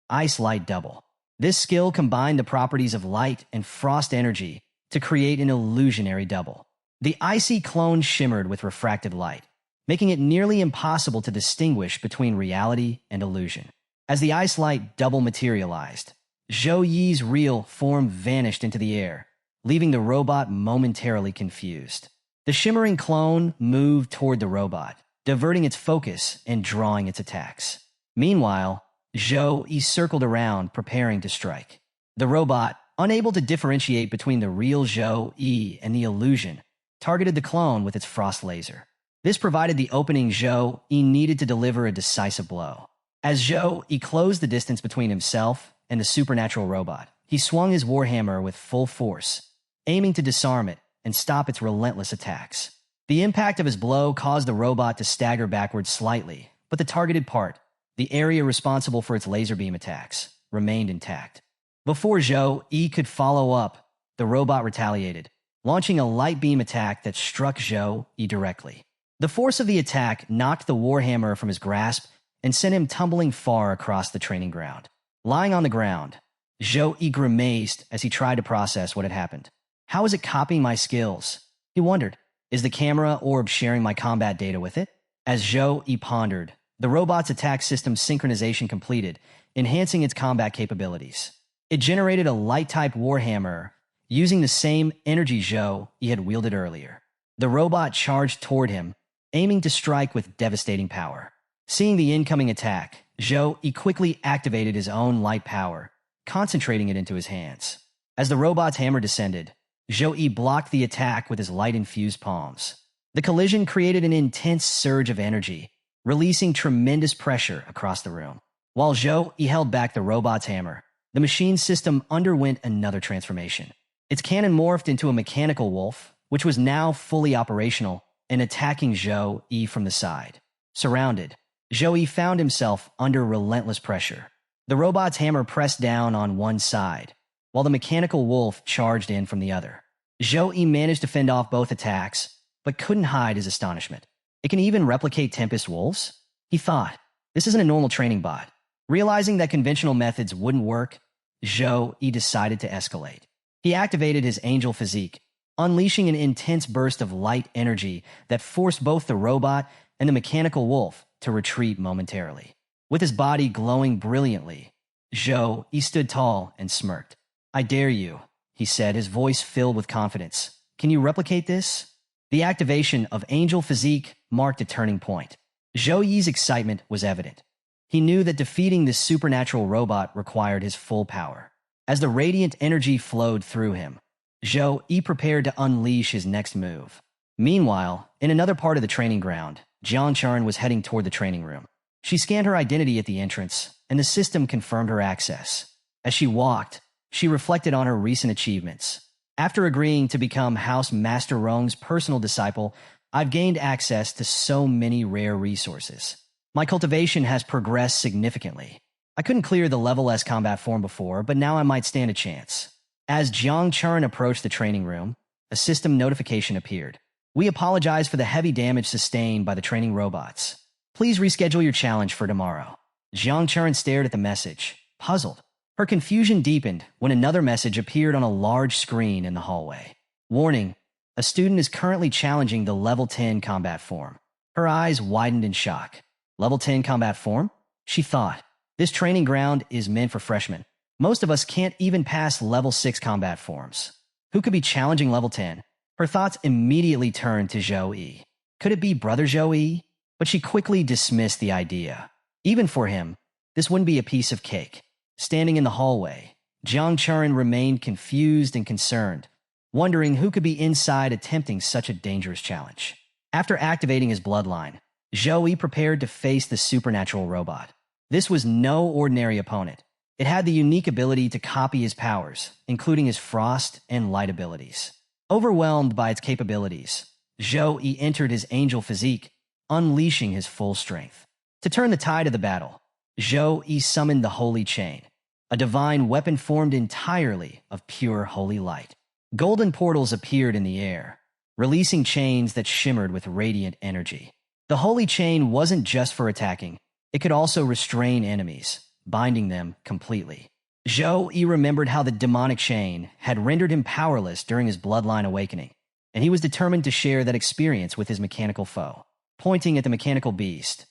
Ice Light Double. This skill combined the properties of light and frost energy to create an illusionary double. The icy clone shimmered with refracted light, making it nearly impossible to distinguish between reality and illusion. As the ice light double materialized, Zhou real form vanished into the air, leaving the robot momentarily confused. The shimmering clone moved toward the robot, diverting its focus and drawing its attacks. Meanwhile, Zhou circled around, preparing to strike. The robot, unable to differentiate between the real Zhou and the illusion, targeted the clone with its frost laser. This provided the opening Zhou needed to deliver a decisive blow. As Zhou closed the distance between himself and the supernatural robot, he swung his warhammer with full force, aiming to disarm it and stop its relentless attacks. The impact of his blow caused the robot to stagger backwards slightly, but the targeted part, the area responsible for its laser beam attacks, remained intact. Before Zhou could follow up, the robot retaliated, launching a light beam attack that struck Zhou directly. The force of the attack knocked the warhammer from his grasp and sent him tumbling far across the training ground. Lying on the ground, Zhou grimaced as he tried to process what had happened. How is it copying my skills? He wondered. Is the camera orb sharing my combat data with it? As Zhou pondered, the robot's attack system synchronization completed, enhancing its combat capabilities. It generated a light-type warhammer using the same energy Zhou had wielded earlier. The robot charged toward him, aiming to strike with devastating power. Seeing the incoming attack, Zhou quickly activated his own light power, concentrating it into his hands. As the robot's hammer descended, Zhou Yi blocked the attack with his light-infused palms. The collision created an intense surge of energy, releasing tremendous pressure across the room. While Zhou Yi held back the robot's hammer, the machine system underwent another transformation. Its cannon morphed into a mechanical wolf, which was now fully operational and attacking Zhou Yi from the side. Surrounded, Zhou Yi found himself under relentless pressure. The robot's hammer pressed down on one side, while the mechanical wolf charged in from the other. Zhou Yi managed to fend off both attacks, but couldn't hide his astonishment. It can even replicate Tempest Wolves? He thought. This isn't a normal training bot. Realizing that conventional methods wouldn't work, Zhou Yi decided to escalate. He activated his angel physique, unleashing an intense burst of light energy that forced both the robot and the mechanical wolf to retreat momentarily. With his body glowing brilliantly, Zhou Yi stood tall and smirked. "I dare you," he said, his voice filled with confidence. "Can you replicate this?" The activation of Angel Physique marked a turning point. Zhou Yi's excitement was evident. He knew that defeating this supernatural robot required his full power. As the radiant energy flowed through him, Zhou Yi prepared to unleash his next move. Meanwhile, in another part of the training ground, Jiang Charan was heading toward the training room. She scanned her identity at the entrance, and the system confirmed her access. As she walked, she reflected on her recent achievements. After agreeing to become House Master Rong's personal disciple, I've gained access to so many rare resources. My cultivation has progressed significantly. I couldn't clear the level S combat form before, but now I might stand a chance. As Jiang Charan approached the training room, a system notification appeared. "We apologize for the heavy damage sustained by the training robots. Please reschedule your challenge for tomorrow." Jiang Charan stared at the message, puzzled. Her confusion deepened when another message appeared on a large screen in the hallway. "Warning, a student is currently challenging the level 10 combat form." Her eyes widened in shock. Level 10 combat form? She thought. This training ground is meant for freshmen. Most of us can't even pass level 6 combat forms. Who could be challenging level 10? Her thoughts immediately turned to Zhou Yi. Could it be Brother Zhou Yi? But she quickly dismissed the idea. Even for him, this wouldn't be a piece of cake. Standing in the hallway, Jiang Charan remained confused and concerned, wondering who could be inside attempting such a dangerous challenge. After activating his bloodline, Zhou Yi prepared to face the supernatural robot. This was no ordinary opponent. It had the unique ability to copy his powers, including his frost and light abilities. Overwhelmed by its capabilities, Zhou Yi entered his angel physique, unleashing his full strength. To turn the tide of the battle, Zhou Yi summoned the Holy Chain, a divine weapon formed entirely of pure holy light. Golden portals appeared in the air, releasing chains that shimmered with radiant energy. The Holy Chain wasn't just for attacking, it could also restrain enemies, binding them completely. Zhou Yi remembered how the demonic chain had rendered him powerless during his bloodline awakening, and he was determined to share that experience with his mechanical foe. Pointing at the mechanical beast,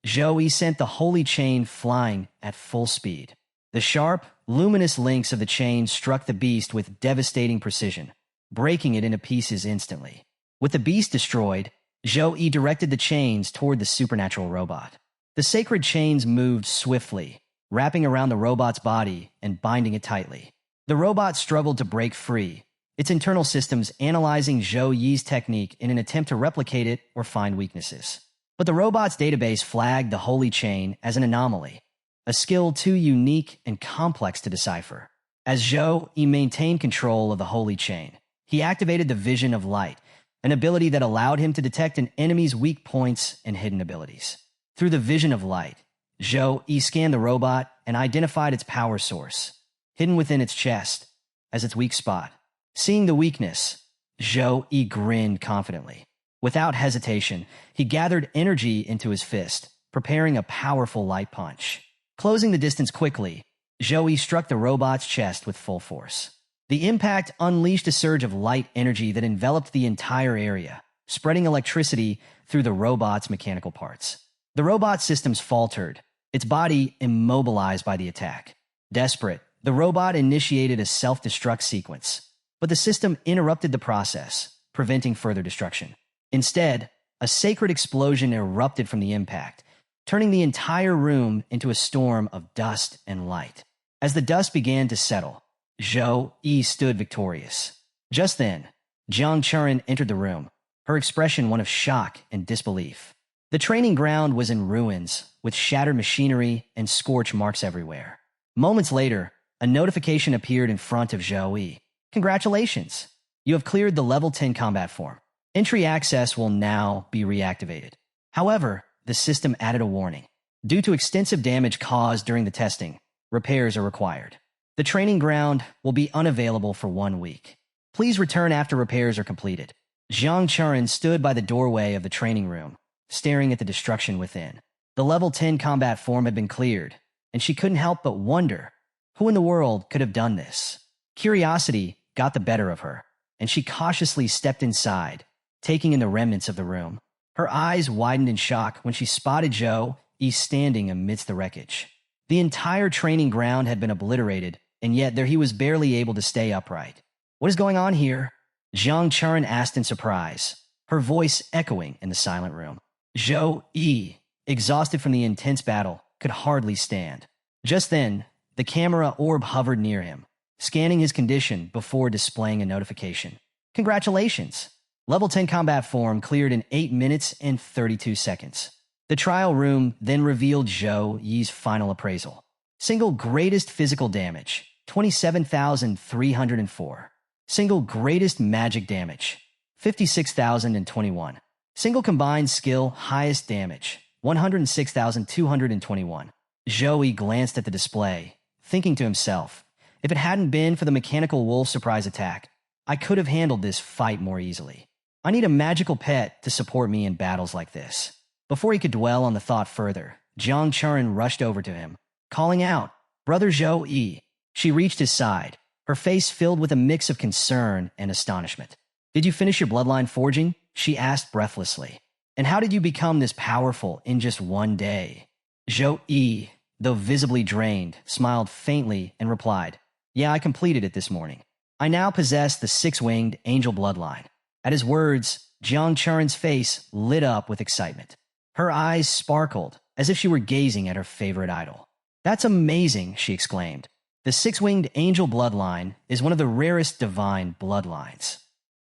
Zhou Yi sent the Holy Chain flying at full speed. The sharp, luminous links of the chain struck the beast with devastating precision, breaking it into pieces instantly. With the beast destroyed, Zhou Yi directed the chains toward the supernatural robot. The sacred chains moved swiftly, wrapping around the robot's body and binding it tightly. The robot struggled to break free, its internal systems analyzing Zhou Yi's technique in an attempt to replicate it or find weaknesses. But the robot's database flagged the Holy Chain as an anomaly, a skill too unique and complex to decipher. As Zhou Yi maintained control of the Holy Chain, he activated the Vision of Light, an ability that allowed him to detect an enemy's weak points and hidden abilities. Through the Vision of Light, Zhou Yi scanned the robot and identified its power source, hidden within its chest, as its weak spot. Seeing the weakness, Zhou Yi grinned confidently. Without hesitation, he gathered energy into his fist, preparing a powerful light punch. Closing the distance quickly, Zhou Yi struck the robot's chest with full force. The impact unleashed a surge of light energy that enveloped the entire area, spreading electricity through the robot's mechanical parts. The robot's systems faltered, its body immobilized by the attack. Desperate, the robot initiated a self-destruct sequence, but the system interrupted the process, preventing further destruction. Instead, a sacred explosion erupted from the impact, turning the entire room into a storm of dust and light. As the dust began to settle, Zhou Yi stood victorious. Just then, Jiang Churin entered the room, her expression one of shock and disbelief. The training ground was in ruins, with shattered machinery and scorch marks everywhere. Moments later, a notification appeared in front of Zhou Yi. Congratulations! You have cleared the level 10 combat form. Entry access will now be reactivated. However, the system added a warning. Due to extensive damage caused during the testing, repairs are required. The training ground will be unavailable for 1 week. Please return after repairs are completed. Jiang Churin stood by the doorway of the training room, staring at the destruction within. The level 10 combat form had been cleared, and she couldn't help but wonder, who in the world could have done this? Curiosity got the better of her, and she cautiously stepped inside, taking in the remnants of the room. Her eyes widened in shock when she spotted Zhou Yi standing amidst the wreckage. The entire training ground had been obliterated, and yet there he was barely able to stay upright. What is going on here? Jiang Churin asked in surprise, her voice echoing in the silent room. Zhou Yi, exhausted from the intense battle, could hardly stand. Just then, the camera orb hovered near him, scanning his condition before displaying a notification. Congratulations! Level 10 combat form cleared in 8 minutes and 32 seconds. The trial room then revealed Zhou Yi's final appraisal. Single greatest physical damage, 27,304. Single greatest magic damage, 56,021. Single combined skill highest damage, 106,221. Zhou Yi glanced at the display, thinking to himself, if it hadn't been for the mechanical wolf surprise attack, I could have handled this fight more easily. I need a magical pet to support me in battles like this. Before he could dwell on the thought further, Jiang Churin rushed over to him, calling out, Brother Zhou Yi. She reached his side, her face filled with a mix of concern and astonishment. Did you finish your bloodline forging? She asked breathlessly. And how did you become this powerful in just 1 day? Zhou Yi, though visibly drained, smiled faintly and replied, Yeah, I completed it this morning. I now possess the 6-winged angel bloodline. At his words, Jiang Churin's face lit up with excitement. Her eyes sparkled, as if she were gazing at her favorite idol. That's amazing, she exclaimed. The 6-winged angel bloodline is one of the rarest divine bloodlines.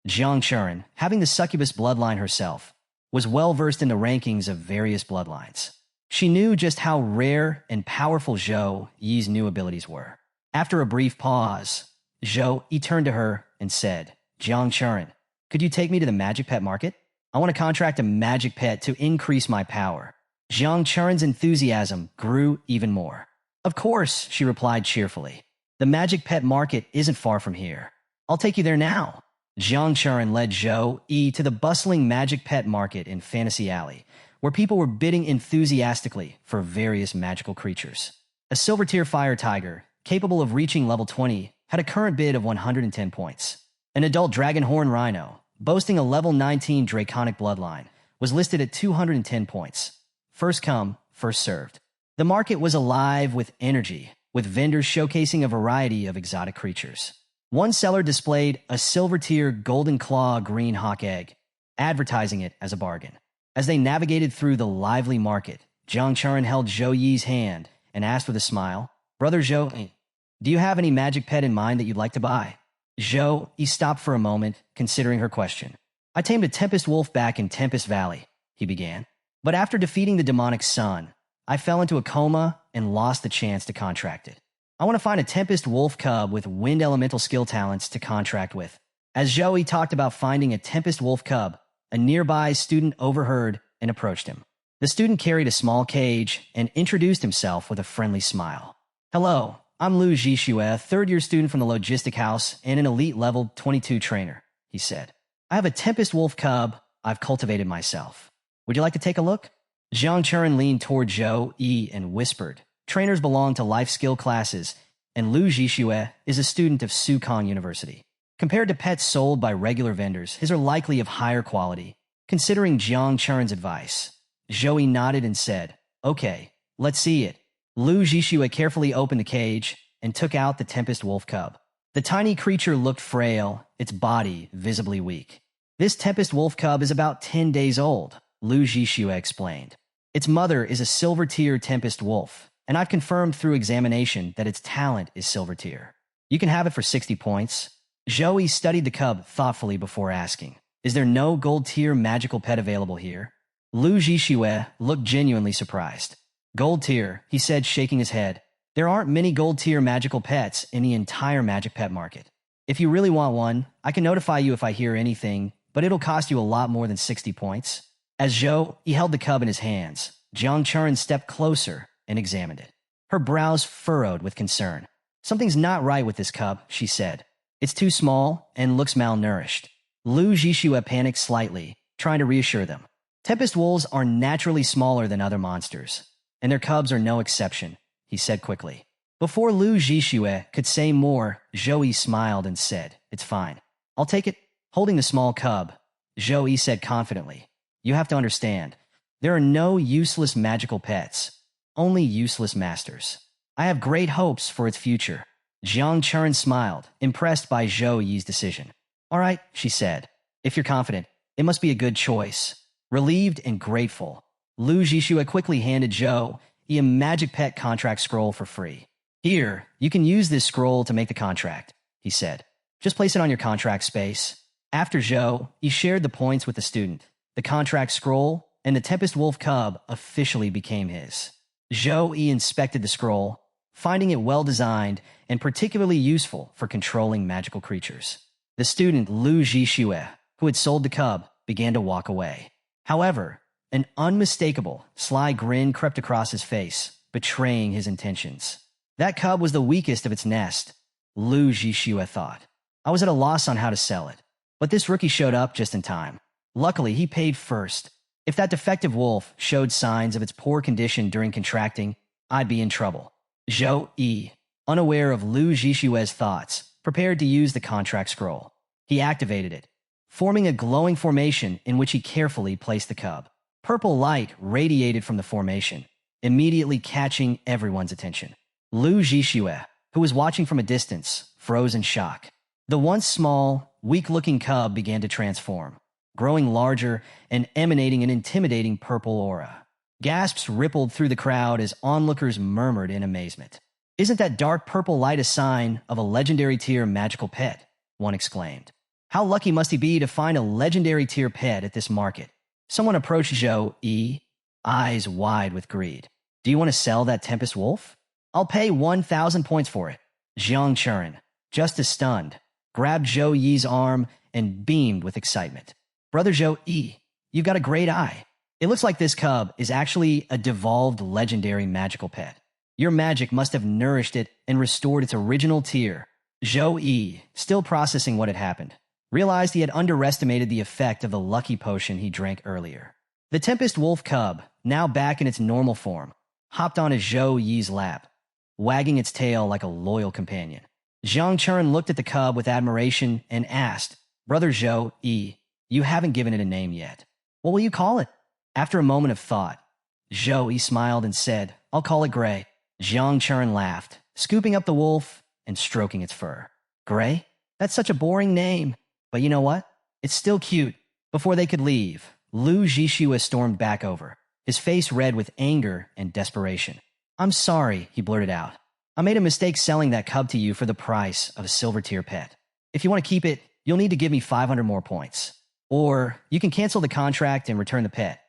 Jiang Churin, having the succubus bloodline herself, was well versed in the rankings of various bloodlines. She knew just how rare and powerful Zhou Yi's new abilities were. After a brief pause, Zhou Yi turned to her and said, Jiang Churin, could you take me to the magic pet market? I want to contract a magic pet to increase my power. Jiang Churin's enthusiasm grew even more. Of course, she replied cheerfully. The magic pet market isn't far from here. I'll take you there now. Jiang Churin led Zhou Yi to the bustling magic pet market in Fantasy Alley, where people were bidding enthusiastically for various magical creatures. A silver-tier fire tiger, capable of reaching level 20, had a current bid of 110 points. An adult dragon horn rhino, boasting a level 19 draconic bloodline, was listed at 210 points. First come, first served. The market was alive with energy, with vendors showcasing a variety of exotic creatures. One seller displayed a silver-tier golden claw green hawk egg, advertising it as a bargain. As they navigated through the lively market, Jiang Churin held Zhou Yi's hand and asked with a smile, Brother Zhou, do you have any magic pet in mind that you'd like to buy? Zhou Yi stopped for a moment, considering her question. I tamed a Tempest Wolf back in Tempest Valley, he began. But after defeating the demonic sun, I fell into a coma and lost the chance to contract it. I want to find a Tempest Wolf cub with wind elemental skill talents to contract with. As Zhou Yi talked about finding a Tempest Wolf cub, a nearby student overheard and approached him. The student carried a small cage and introduced himself with a friendly smile. Hello, I'm Lu Zhixue, third-year student from the Logistic House and an elite level 22 trainer, he said. I have a Tempest Wolf cub I've cultivated myself. Would you like to take a look? Jiang Churin leaned toward Zhou Yi and whispered, Trainers belong to life skill classes, and Lu Zhixue is a student of Sukong University. Compared to pets sold by regular vendors, his are likely of higher quality. Considering Jiang Churin's advice, Zhou Yi nodded and said, Okay, let's see it. Lu Zhixue carefully opened the cage and took out the Tempest Wolf cub. The tiny creature looked frail, its body visibly weak. This Tempest Wolf cub is about 10 days old, Lu Zhixue explained. Its mother is a silver-tier Tempest Wolf, and I've confirmed through examination that its talent is silver-tier. You can have it for 60 points. Zhou Yi studied the cub thoughtfully before asking, "Is there no gold-tier magical pet available here?" Lu Zhixue looked genuinely surprised. "Gold tier," he said, shaking his head. "There aren't many gold-tier magical pets in the entire magic pet market. If you really want one, I can notify you if I hear anything, but it'll cost you a lot more than 60 points." As Zhou, he held the cub in his hands. Jiang Churen stepped closer and examined it. Her brows furrowed with concern. "Something's not right with this cub," she said. "It's too small and looks malnourished." Lu Zhixue panicked slightly, trying to reassure them. "Tempest wolves are naturally smaller than other monsters, and their cubs are no exception," he said quickly. Before Lu Zhixue could say more, Zhou Yi smiled and said, "It's fine. I'll take it." Holding the small cub, Zhou Yi said confidently, "You have to understand, there are no useless magical pets, only useless masters. I have great hopes for its future." Jiang Churen smiled, impressed by Zhou Yi's decision. "All right," she said. "If you're confident, it must be a good choice." Relieved and grateful, Lu Zhixue quickly handed Zhou Yi a magic pet contract scroll for free. "Here, you can use this scroll to make the contract," he said. "Just place it on your contract space." After Zhou, he shared the points with the student. The contract scroll and the Tempest Wolf cub officially became his. Zhou Yi inspected the scroll, finding it well-designed and particularly useful for controlling magical creatures. The student Lu Zhixue, who had sold the cub, began to walk away. However, an unmistakable, sly grin crept across his face, betraying his intentions. That cub was the weakest of its nest, Lu Zhixue thought. I was at a loss on how to sell it, but this rookie showed up just in time. Luckily, he paid first. If that defective wolf showed signs of its poor condition during contracting, I'd be in trouble. Zhou Yi, unaware of Lu Zhixue's thoughts, prepared to use the contract scroll. He activated it, forming a glowing formation in which he carefully placed the cub. Purple light radiated from the formation, immediately catching everyone's attention. Lu Zhixue, who was watching from a distance, froze in shock. The once small, weak-looking cub began to transform, growing larger and emanating an intimidating purple aura. Gasps rippled through the crowd as onlookers murmured in amazement. "Isn't that dark purple light a sign of a legendary tier magical pet?" one exclaimed. "How lucky must he be to find a legendary tier pet at this market?" Someone approached Zhou Yi, eyes wide with greed. "Do you want to sell that Tempest Wolf? I'll pay 1,000 points for it." Jiang Churen, just as stunned, grabbed Zhou Yi's arm and beamed with excitement. "Brother Zhou Yi, you've got a great eye. It looks like this cub is actually a devolved legendary magical pet. Your magic must have nourished it and restored its original tier." Zhou Yi, still processing what had happened, realized he had underestimated the effect of the lucky potion he drank earlier. The Tempest Wolf cub, now back in its normal form, hopped onto Zhou Yi's lap, wagging its tail like a loyal companion. Jiang Churen looked at the cub with admiration and asked, "Brother Zhou Yi, you haven't given it a name yet. What will you call it?" After a moment of thought, Zhou Yi smiled and said, "I'll call it Gray." Jiang Churen laughed, scooping up the wolf and stroking its fur. "Gray? That's such a boring name. But you know what? It's still cute." Before they could leave, Lu Zhixue stormed back over, his face red with anger and desperation. "I'm sorry," he blurted out. "I made a mistake selling that cub to you for the price of a silver tier pet. If you want to keep it, you'll need to give me 500 more points. Or you can cancel the contract and return the pet.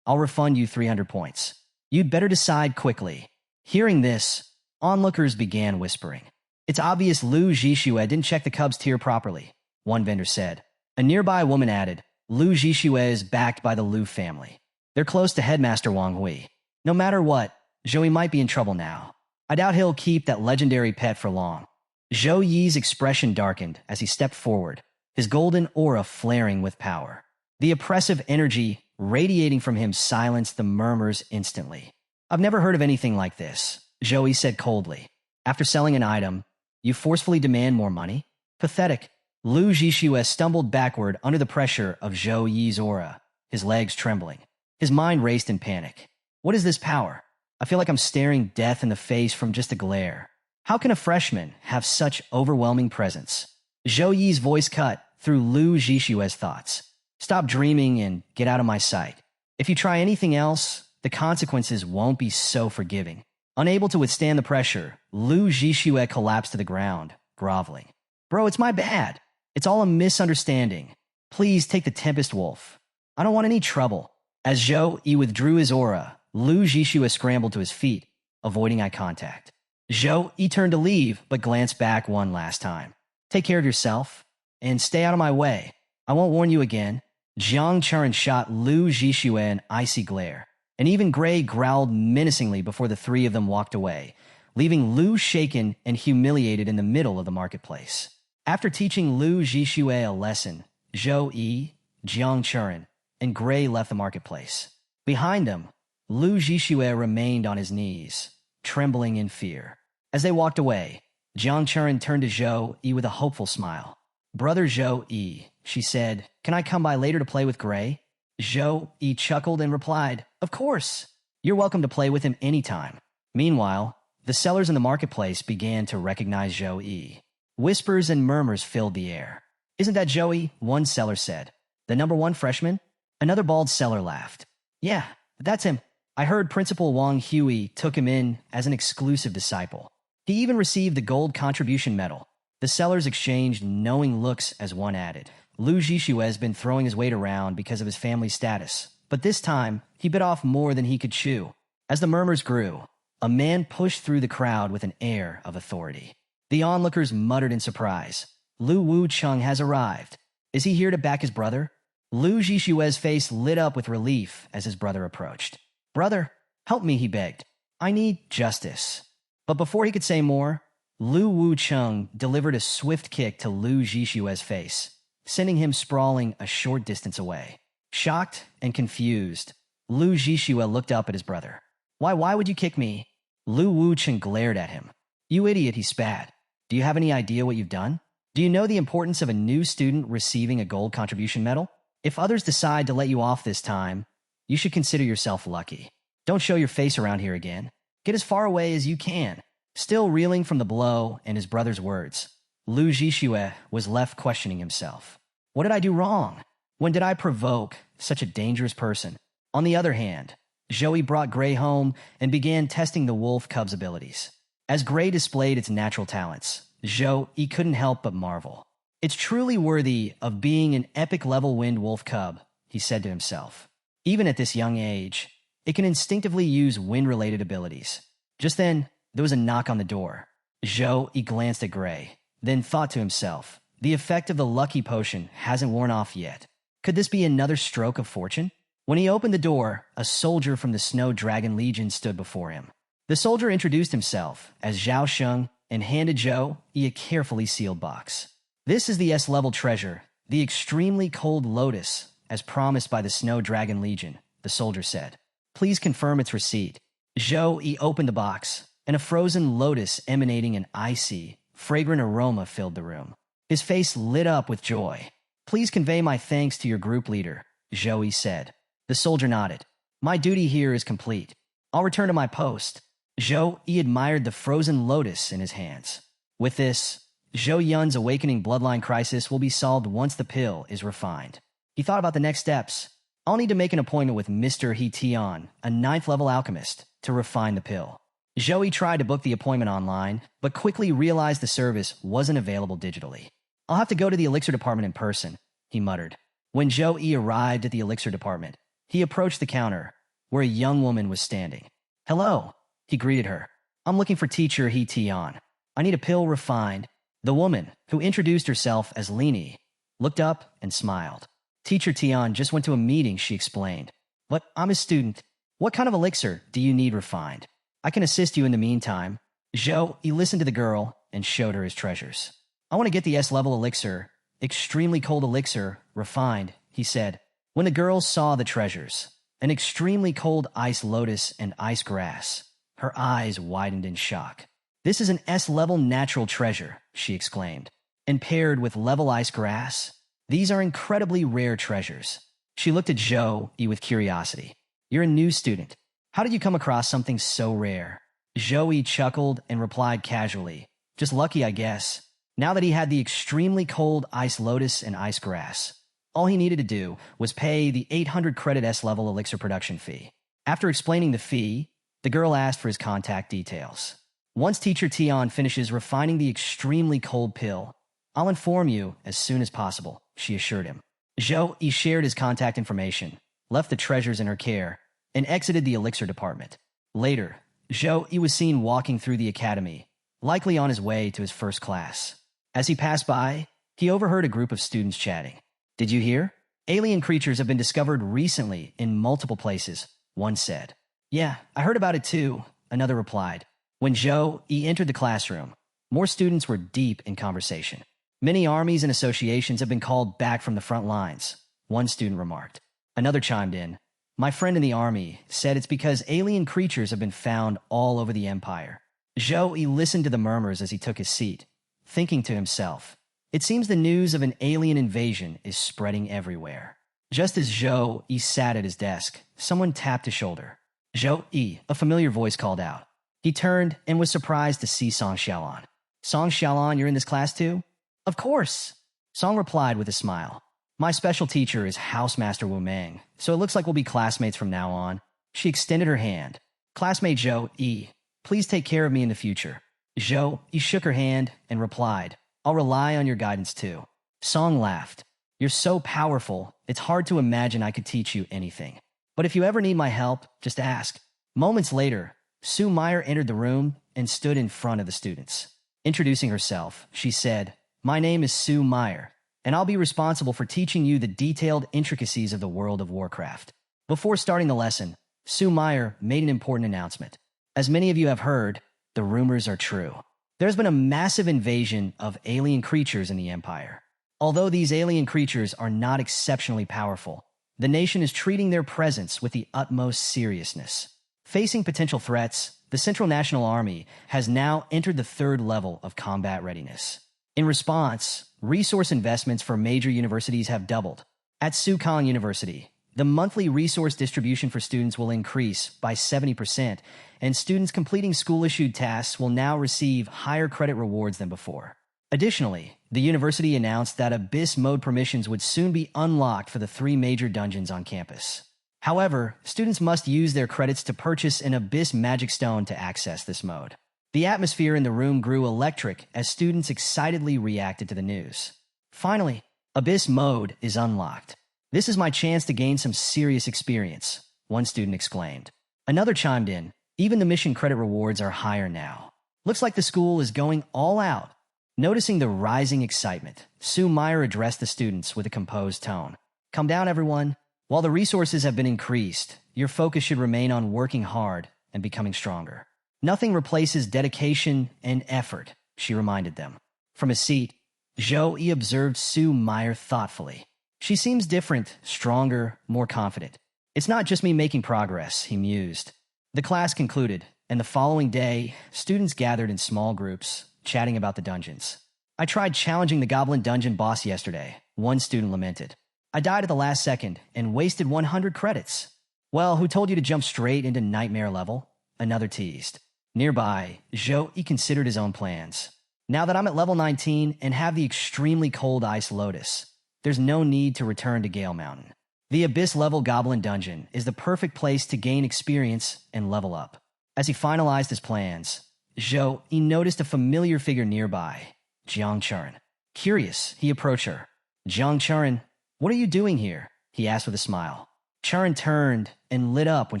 I'll refund you 300 points. You'd better decide quickly." Hearing this, onlookers began whispering. "It's obvious Lu Zhixue didn't check the cub's tier properly," one vendor said. A nearby woman added, "Lu Zhixue is backed by the Lu family. They're close to Headmaster Wang Hui. No matter what, Zhou might be in trouble now. I doubt he'll keep that legendary pet for long." Zhou Yi's expression darkened as he stepped forward, his golden aura flaring with power. The oppressive energy radiating from him silenced the murmurs instantly. "I've never heard of anything like this," Zhou Yi said coldly. "After selling an item, you forcefully demand more money? Pathetic." Lu Zhixue stumbled backward under the pressure of Zhou Yi's aura, his legs trembling. His mind raced in panic. What is this power? I feel like I'm staring death in the face from just a glare. How can a freshman have such overwhelming presence? Zhou Yi's voice cut through Lu Zhixue's thoughts. "Stop dreaming and get out of my sight. If you try anything else, the consequences won't be so forgiving." Unable to withstand the pressure, Lu Zhixue collapsed to the ground, groveling. "Bro, it's my bad. It's all a misunderstanding. Please take the Tempest Wolf. I don't want any trouble. As Zhou Yi withdrew his aura, Lu Zhixue scrambled to his feet, avoiding eye contact. Zhou Yi turned to leave, but glanced back one last time. Take care of yourself, and stay out of my way. I won't warn you again. Jiang Churen shot Lu Zhixue an icy glare, and even Gray growled menacingly before the three of them walked away, leaving Lu shaken and humiliated in the middle of the marketplace. After teaching Lu Zhixue a lesson, Zhou Yi, Jiang Churen, and Gray left the marketplace. Behind them, Lu Zhixue remained on his knees, trembling in fear. As they walked away, Jiang Churen turned to Zhou Yi with a hopeful smile. Brother Zhou Yi, she said, can I come by later to play with Gray? Zhou Yi chuckled and replied, of course. You're welcome to play with him anytime. Meanwhile, the sellers in the marketplace began to recognize Zhou Yi. Whispers and murmurs filled the air. Isn't that Joey? One seller said. The #1 freshman? Another bald seller laughed. Yeah, that's him. I heard Principal Wang Hui took him in as an exclusive disciple. He even received the gold contribution medal. The sellers exchanged knowing looks as one added. Lu Zhixue has been throwing his weight around because of his family status, but this time he bit off more than he could chew. As the murmurs grew, a man pushed through the crowd with an air of authority. The onlookers muttered in surprise. Lu Wucheng has arrived. Is he here to back his brother? Lu Zhixue's face lit up with relief as his brother approached. Brother, help me, he begged. I need justice. But before he could say more, Lu Wucheng delivered a swift kick to Lu Zhixue's face, sending him sprawling a short distance away. Shocked and confused, Lu Zhixue looked up at his brother. Why would you kick me? Lu Wucheng glared at him. You idiot, he spat. Do you have any idea what you've done? Do you know the importance of a new student receiving a gold contribution medal? If others decide to let you off this time, you should consider yourself lucky. Don't show your face around here again. Get as far away as you can. Still reeling from the blow and his brother's words, Lu Zhixue was left questioning himself. What did I do wrong? When did I provoke such a dangerous person? On the other hand, Joey brought Gray home and began testing the wolf cub's abilities. As Gray displayed its natural talents, Joey couldn't help but marvel. It's truly worthy of being an epic-level wind wolf cub, he said to himself. Even at this young age, it can instinctively use wind-related abilities. Just then, there was a knock on the door. Joey glanced at Gray, then thought to himself, the effect of the lucky potion hasn't worn off yet. Could this be another stroke of fortune? When he opened the door, a soldier from the Snow Dragon Legion stood before him. The soldier introduced himself as Zhao Sheng and handed Joey a carefully sealed box. This is the S-level treasure, the extremely cold lotus, as promised by the Snow Dragon Legion, the soldier said. Please confirm its receipt. Joey opened the box, and a frozen lotus emanating an icy, fragrant aroma filled the room. His face lit up with joy. Please convey my thanks to your group leader, Joey said. The soldier nodded. My duty here is complete. I'll return to my post. Joey admired the frozen lotus in his hands. With this, Zhou Yun's awakening bloodline crisis will be solved once the pill is refined. He thought about the next steps. I'll need to make an appointment with Mr. He Tian, a 9th-level alchemist, to refine the pill. Joey tried to book the appointment online, but quickly realized the service wasn't available digitally. I'll have to go to the elixir department in person, he muttered. When Joey arrived at the elixir department, he approached the counter, where a young woman was standing. Hello, he greeted her. I'm looking for teacher He Tian. I need a pill refined. The woman, who introduced herself as Lini, looked up and smiled. Teacher Tian just went to a meeting, she explained. But I'm a student. What kind of elixir do you need refined? I can assist you in the meantime. Zhou, he listened to the girl and showed her his treasures. I want to get the S-level elixir, extremely cold elixir, refined, he said. When the girl saw the treasures, an extremely cold ice lotus and ice grass, her eyes widened in shock. This is an S-level natural treasure, she exclaimed. And paired with level ice grass, these are incredibly rare treasures. She looked at Joey with curiosity. You're a new student. How did you come across something so rare? Joey chuckled and replied casually. Just lucky, I guess. Now that he had the extremely cold ice lotus and ice grass, all he needed to do was pay the 800 credit S-level elixir production fee. After explaining the fee, the girl asked for his contact details. Once Teacher Tian finishes refining the extremely cold pill, I'll inform you as soon as possible, she assured him. Zhou Yi shared his contact information, left the treasures in her care, and exited the elixir department. Later, Zhou Yi was seen walking through the academy, likely on his way to his first class. As he passed by, he overheard a group of students chatting. Did you hear? Alien creatures have been discovered recently in multiple places, one said. Yeah, I heard about it too, another replied. When Zhou Yi entered the classroom, more students were deep in conversation. Many armies and associations have been called back from the front lines, one student remarked. Another chimed in. My friend in the army said it's because alien creatures have been found all over the empire. Zhou Yi listened to the murmurs as he took his seat, thinking to himself, it seems the news of an alien invasion is spreading everywhere. Just as Zhou Yi sat at his desk, someone tapped his shoulder. Zhou Yi, a familiar voice called out. He turned and was surprised to see Song Xiaolan. Song Xiaolan, you're in this class too? Of course. Song replied with a smile. My special teacher is Housemaster Wu Meng, so it looks like we'll be classmates from now on. She extended her hand. Classmate Zhou Yi, please take care of me in the future. Zhou Yi shook her hand and replied, I'll rely on your guidance too. Song laughed. You're so powerful, it's hard to imagine I could teach you anything. But if you ever need my help, just ask. Moments later, Sue Meyer entered the room and stood in front of the students. Introducing herself, she said, My name is Sue Meyer, and I'll be responsible for teaching you the detailed intricacies of the world of Warcraft. Before starting the lesson, Sue Meyer made an important announcement. As many of you have heard, the rumors are true. There's been a massive invasion of alien creatures in the Empire. Although these alien creatures are not exceptionally powerful, the nation is treating their presence with the utmost seriousness. Facing potential threats, the Central National Army has now entered the third level of combat readiness. In response, resource investments for major universities have doubled. At Sukong University, the monthly resource distribution for students will increase by 70%, and students completing school-issued tasks will now receive higher credit rewards than before. Additionally, the university announced that Abyss mode permissions would soon be unlocked for the 3 major dungeons on campus. However, students must use their credits to purchase an Abyss magic stone to access this mode. The atmosphere in the room grew electric as students excitedly reacted to the news. Finally, Abyss mode is unlocked. This is my chance to gain some serious experience, one student exclaimed. Another chimed in, even the mission credit rewards are higher now. Looks like the school is going all out. Noticing the rising excitement, Sue Meyer addressed the students with a composed tone. Calm down, everyone. While the resources have been increased, your focus should remain on working hard and becoming stronger. Nothing replaces dedication and effort, she reminded them. From his seat, Zhou Yi observed Sue Meyer thoughtfully. She seems different, stronger, more confident. It's not just me making progress, he mused. The class concluded, and the following day, students gathered in small groups, chatting about the dungeons. I tried challenging the Goblin Dungeon boss yesterday, one student lamented. I died at the last second and wasted 100 credits. Well, who told you to jump straight into Nightmare level? Another teased. Nearby, Zhou Yi considered his own plans. Now that I'm at level 19 and have the extremely cold Ice Lotus, there's no need to return to Gale Mountain. The Abyss-level Goblin Dungeon is the perfect place to gain experience and level up. As he finalized his plans, Zhou Yi noticed a familiar figure nearby, Jiang Churin. Curious, he approached her. Jiang Churin, what are you doing here? He asked with a smile. Churin turned and lit up when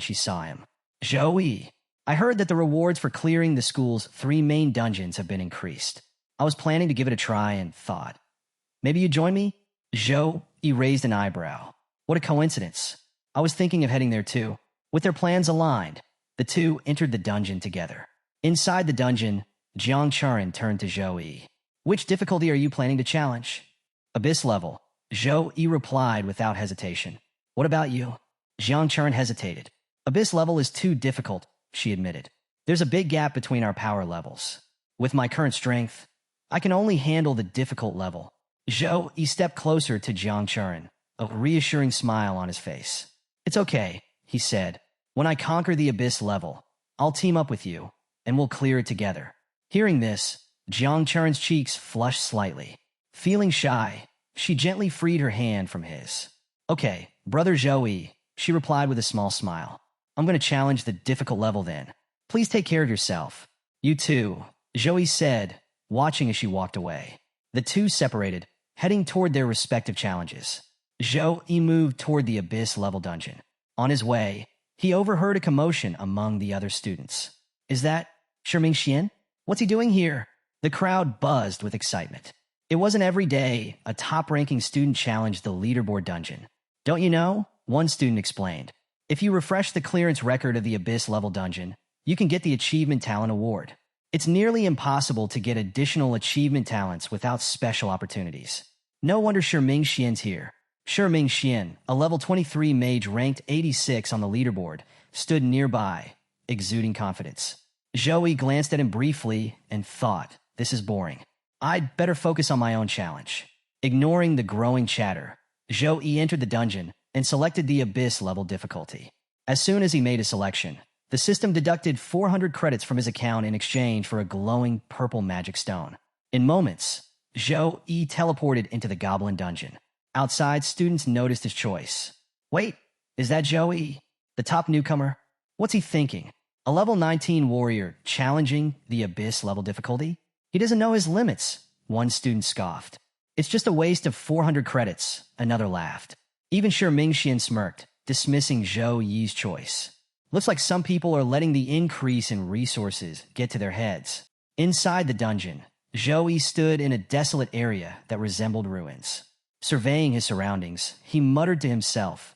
she saw him. Zhou Yi, I heard that the rewards for clearing the school's 3 main dungeons have been increased. I was planning to give it a try and thought, maybe you'd join me? Zhou Yi raised an eyebrow. What a coincidence. I was thinking of heading there too. With their plans aligned, the two entered the dungeon together. Inside the dungeon, Jiang Churin turned to Zhou Yi. Which difficulty are you planning to challenge? Abyss level. Zhou Yi replied without hesitation. What about you? Jiang Churin hesitated. Abyss level is too difficult, she admitted. There's a big gap between our power levels. With my current strength, I can only handle the difficult level. Zhou Yi stepped closer to Jiang Churin, a reassuring smile on his face. It's okay, he said. When I conquer the Abyss level, I'll team up with you, and we'll clear it together. Hearing this, Jiang Churin's cheeks flushed slightly. Feeling shy, she gently freed her hand from his. Okay, brother Zhou Yi, she replied with a small smile. I'm going to challenge the difficult level then. Please take care of yourself. You too, Zhou Yi said, watching as she walked away. The two separated, heading toward their respective challenges. Zhou Yi moved toward the abyss-level dungeon. On his way, he overheard a commotion among the other students. Is that Shiming Xian? What's he doing here? The crowd buzzed with excitement. It wasn't every day a top-ranking student challenged the leaderboard dungeon. Don't you know? One student explained. If you refresh the clearance record of the abyss-level dungeon, you can get the Achievement Talent Award. It's nearly impossible to get additional achievement talents without special opportunities. No wonder Shiming Xian's here. Shiming Xian, a level 23 mage ranked 86 on the leaderboard, stood nearby, exuding confidence. Zhou Yi glanced at him briefly and thought, this is boring. I'd better focus on my own challenge. Ignoring the growing chatter, Zhou Yi entered the dungeon and selected the abyss-level difficulty. As soon as he made a selection, the system deducted 400 credits from his account in exchange for a glowing purple magic stone. In moments, Zhou Yi teleported into the goblin dungeon. Outside, students noticed his choice. Wait, is that Zhou Yi, the top newcomer? What's he thinking? A level 19 warrior challenging the abyss-level difficulty? He doesn't know his limits, one student scoffed. It's just a waste of 400 credits, another laughed. Even Shiming Xian smirked, dismissing Zhou Yi's choice. Looks like some people are letting the increase in resources get to their heads. Inside the dungeon, Zhou Yi stood in a desolate area that resembled ruins. Surveying his surroundings, he muttered to himself,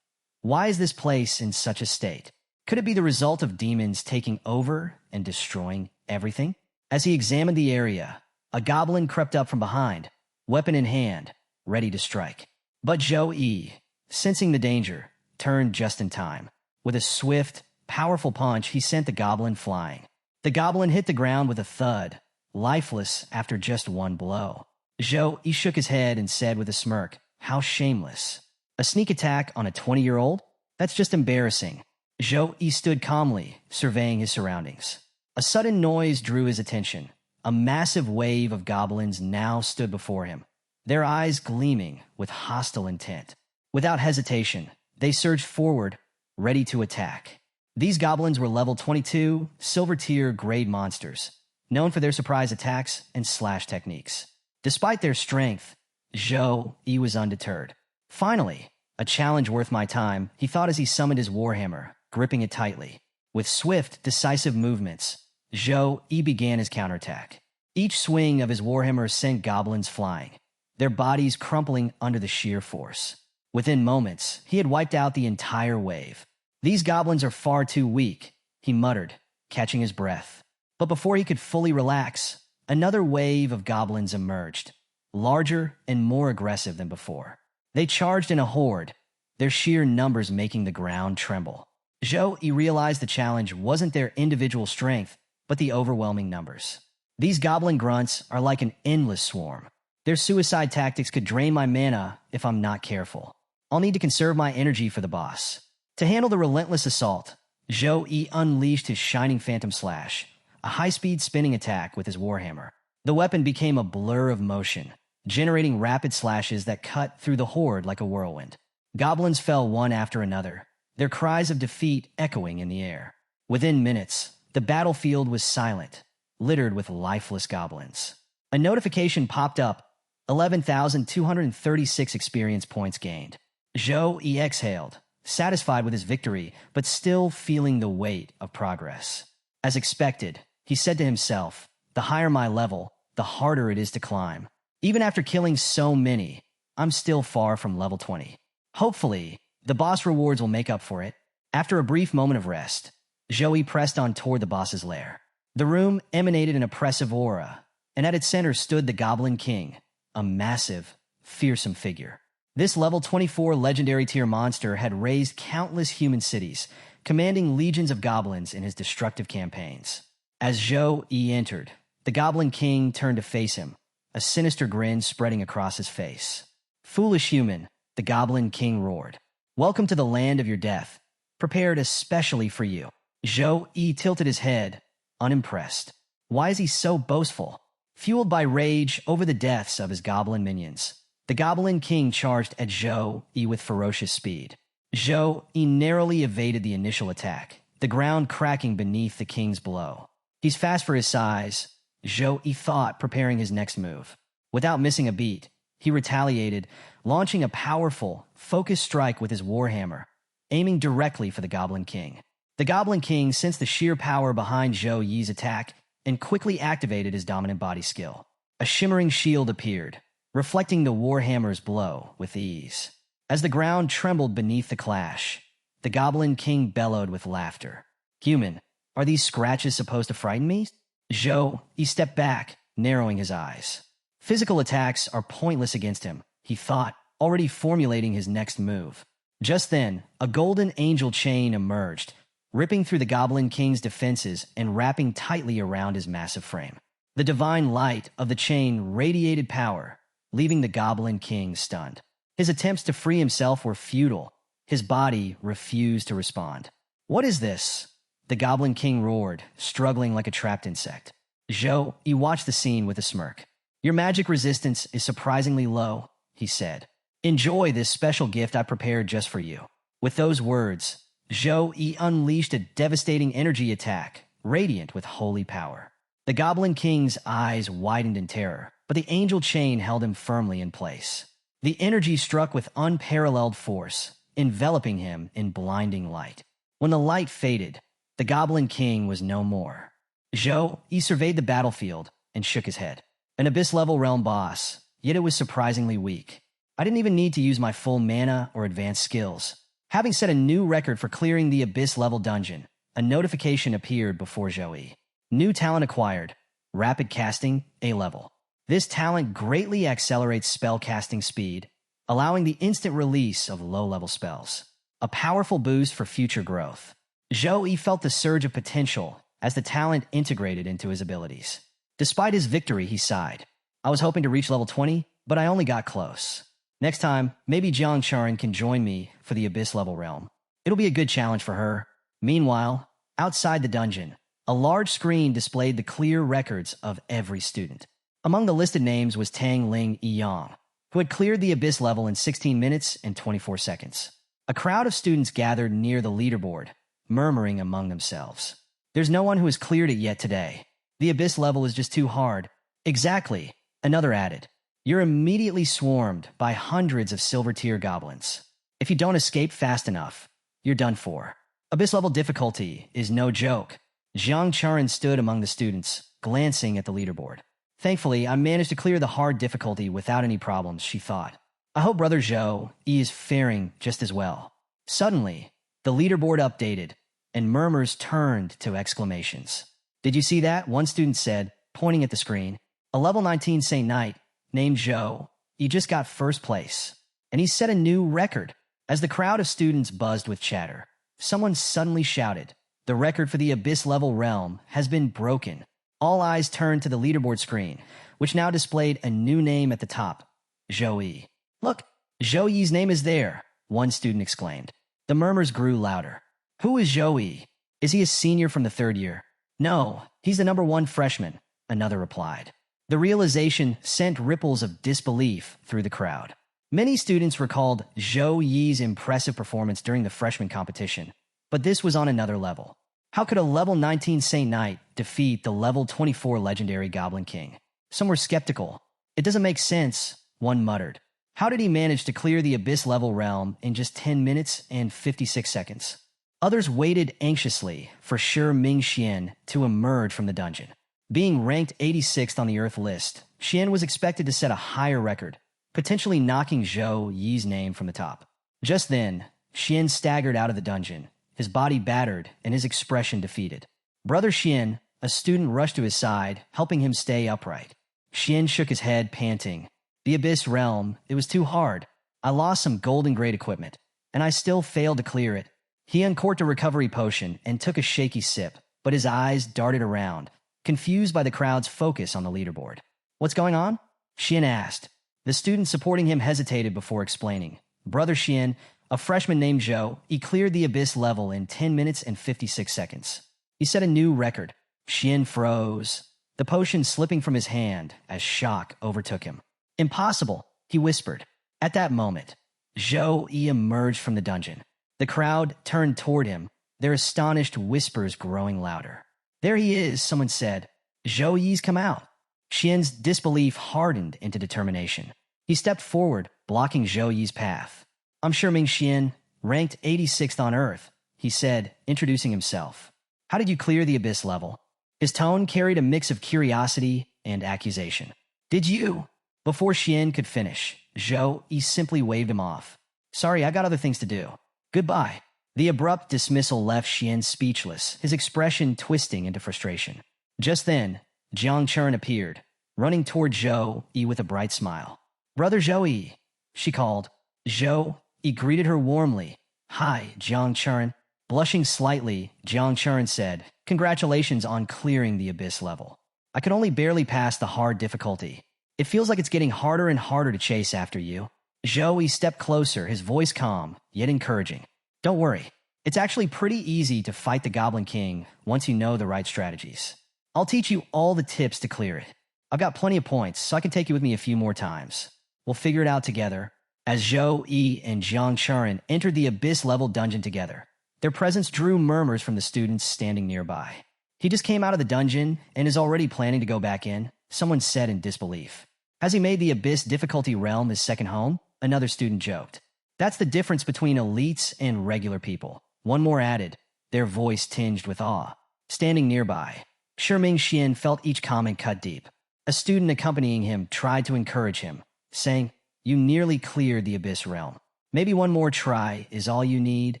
why is this place in such a state? Could it be the result of demons taking over and destroying everything? As he examined the area, a goblin crept up from behind, weapon in hand, ready to strike. But Zhou Yi, sensing the danger, turned just in time. With a swift, powerful punch, he sent the goblin flying. The goblin hit the ground with a thud, lifeless after just one blow. Zhou Yi shook his head and said with a smirk, how shameless. A sneak attack on a 20-year-old? That's just embarrassing. Zhou Yi stood calmly, surveying his surroundings. A sudden noise drew his attention. A massive wave of goblins now stood before him, their eyes gleaming with hostile intent. Without hesitation, they surged forward, ready to attack. These goblins were level 22, silver-tier grade monsters, known for their surprise attacks and slash techniques. Despite their strength, Zhou Yi was undeterred. Finally, a challenge worth my time, he thought as he summoned his warhammer, gripping it tightly. With swift, decisive movements, Zhou Yi began his counterattack. Each swing of his warhammer sent goblins flying, their bodies crumpling under the sheer force. Within moments, he had wiped out the entire wave. These goblins are far too weak, he muttered, catching his breath. But before he could fully relax, another wave of goblins emerged, larger and more aggressive than before. They charged in a horde, their sheer numbers making the ground tremble. Zhou Yi realized the challenge wasn't their individual strength, but the overwhelming numbers. These goblin grunts are like an endless swarm. Their suicide tactics could drain my mana if I'm not careful. I'll need to conserve my energy for the boss. To handle the relentless assault, Zhou Yi unleashed his Shining Phantom Slash, a high-speed spinning attack with his warhammer. The weapon became a blur of motion, generating rapid slashes that cut through the horde like a whirlwind. Goblins fell one after another, their cries of defeat echoing in the air. Within minutes, the battlefield was silent, littered with lifeless goblins. A notification popped up, 11,236 experience points gained. Zhou Yi exhaled, satisfied with his victory, but still feeling the weight of progress. As expected, he said to himself, the higher my level, the harder it is to climb. Even after killing so many, I'm still far from level 20. Hopefully, the boss rewards will make up for it. After a brief moment of rest, Zhou Yi pressed on toward the boss's lair. The room emanated an oppressive aura, and at its center stood the Goblin King, a massive, fearsome figure. This level 24 legendary tier monster had raised countless human cities, commanding legions of goblins in his destructive campaigns. As Zhou Yi entered, the Goblin King turned to face him, a sinister grin spreading across his face. Foolish human, the Goblin King roared. Welcome to the land of your death, prepared especially for you. Zhou Yi tilted his head, unimpressed. Why is he so boastful? Fueled by rage over the deaths of his goblin minions, the Goblin King charged at Zhou Yi with ferocious speed. Zhou Yi narrowly evaded the initial attack, the ground cracking beneath the king's blow. He's fast for his size, Zhou Yi thought, preparing his next move. Without missing a beat, he retaliated, launching a powerful, focused strike with his warhammer, aiming directly for the Goblin King. The Goblin King sensed the sheer power behind Zhou Yi's attack and quickly activated his dominant body skill. A shimmering shield appeared, reflecting the warhammer's blow with ease. As the ground trembled beneath the clash, the Goblin King bellowed with laughter. "Human, are these scratches supposed to frighten me?" Zhou, he stepped back, narrowing his eyes. Physical attacks are pointless against him, he thought, already formulating his next move. Just then, a golden angel chain emerged, ripping through the Goblin King's defenses and wrapping tightly around his massive frame. The divine light of the chain radiated power, leaving the Goblin King stunned. His attempts to free himself were futile. His body refused to respond. "What is this?" The Goblin King roared, struggling like a trapped insect. Zhou, he watched the scene with a smirk. "Your magic resistance is surprisingly low," he said. "Enjoy this special gift I prepared just for you." With those words, Zhou Yi unleashed a devastating energy attack, radiant with holy power. The Goblin King's eyes widened in terror, but the angel chain held him firmly in place. The energy struck with unparalleled force, enveloping him in blinding light. When the light faded, the Goblin King was no more. Zhou, he surveyed the battlefield and shook his head. An abyss-level realm boss, yet it was surprisingly weak. I didn't even need to use my full mana or advanced skills. Having set a new record for clearing the abyss-level dungeon, a notification appeared before Zhou Yi. New talent acquired. Rapid casting, A level. This talent greatly accelerates spell casting speed, allowing the instant release of low-level spells. A powerful boost for future growth. Zhou Yi felt the surge of potential as the talent integrated into his abilities. Despite his victory, he sighed. "I was hoping to reach level 20, but I only got close. Next time, maybe Jiang Charan can join me for the abyss-level realm. It'll be a good challenge for her." Meanwhile, outside the dungeon, a large screen displayed the clear records of every student. Among the listed names was Tang Ling Yiyang, who had cleared the abyss level in 16 minutes and 24 seconds. A crowd of students gathered near the leaderboard, murmuring among themselves. "There's no one who has cleared it yet today. The abyss level is just too hard." "Exactly," another added. "You're immediately swarmed by hundreds of silver-tier goblins. If you don't escape fast enough, you're done for. Abyss-level difficulty is no joke." Jiang Charan stood among the students, glancing at the leaderboard. "Thankfully, I managed to clear the hard difficulty without any problems," she thought. "I hope Brother Zhou Yi is faring just as well." Suddenly, the leaderboard updated, and murmurs turned to exclamations. "Did you see that?" one student said, pointing at the screen. "A level 19 Saint Knight named Zhou. He just got first place, and he set a new record." As the crowd of students buzzed with chatter, someone suddenly shouted, "The record for the abyss-level realm has been broken." All eyes turned to the leaderboard screen, which now displayed a new name at the top, Zhou Yi. "Look, Zhou Yi's name is there," one student exclaimed. The murmurs grew louder. "Who is Zhou Yi? Is he a senior from the third year?" "No, he's the number one freshman," another replied. The realization sent ripples of disbelief through the crowd. Many students recalled Zhou Yi's impressive performance during the freshman competition, but this was on another level. How could a level 19 Saint Knight defeat the level 24 legendary Goblin King? Some were skeptical. "It doesn't make sense," one muttered. "How did he manage to clear the abyss-level realm in just 10 minutes and 56 seconds? Others waited anxiously for Shi Ming Xian to emerge from the dungeon. Being ranked 86th on the Earth list, Xian was expected to set a higher record, potentially knocking Zhou Yi's name from the top. Just then, Xian staggered out of the dungeon, his body battered and his expression defeated. Brother Xian, a student, rushed to his side, helping him stay upright. Xian shook his head, panting. "The Abyss Realm, it was too hard. I lost some golden grade equipment, and I still failed to clear it." He uncorked a recovery potion and took a shaky sip, but his eyes darted around, confused by the crowd's focus on the leaderboard. "What's going on?" Xian asked. The student supporting him hesitated before explaining. Brother Xian, a freshman named Zhou, he cleared the Abyss level in 10 minutes and 56 seconds. He set a new record. Xian froze, the potion slipping from his hand as shock overtook him. "Impossible," he whispered. At that moment, Zhou Yi emerged from the dungeon. The crowd turned toward him, their astonished whispers growing louder. "There he is," someone said. "Zhou Yi's come out." Xian's disbelief hardened into determination. He stepped forward, blocking Zhou Yi's path. "I'm Sure Ming Xian, ranked 86th on Earth," he said, introducing himself. "How did you clear the Abyss level?" His tone carried a mix of curiosity and accusation. "Did you?" Before Xian could finish, Zhou Yi simply waved him off. "Sorry, I got other things to do. Goodbye." The abrupt dismissal left Xian speechless, his expression twisting into frustration. Just then, Jiang Churen appeared, running toward Zhou Yi with a bright smile. "Brother Zhou Yi," she called. Zhou Yi greeted her warmly. "Hi, Jiang Churen." Blushing slightly, Jiang Churen said, "Congratulations on clearing the Abyss level. I could only barely pass the hard difficulty. It feels like it's getting harder and harder to chase after you." Zhou Yi stepped closer, his voice calm, yet encouraging. "Don't worry. It's actually pretty easy to fight the Goblin King once you know the right strategies. I'll teach you all the tips to clear it. I've got plenty of points, so I can take you with me a few more times. We'll figure it out together." As Zhou Yi and Jiang Churen entered the Abyss-level dungeon together, their presence drew murmurs from the students standing nearby. "He just came out of the dungeon and is already planning to go back in," someone said in disbelief. "Has he made the Abyss difficulty realm his second home?" Another student joked. "That's the difference between elites and regular people," one more added, their voice tinged with awe. Standing nearby, Sure Ming Xian felt each comment cut deep. A student accompanying him tried to encourage him, saying, "You nearly cleared the Abyss realm. Maybe one more try is all you need."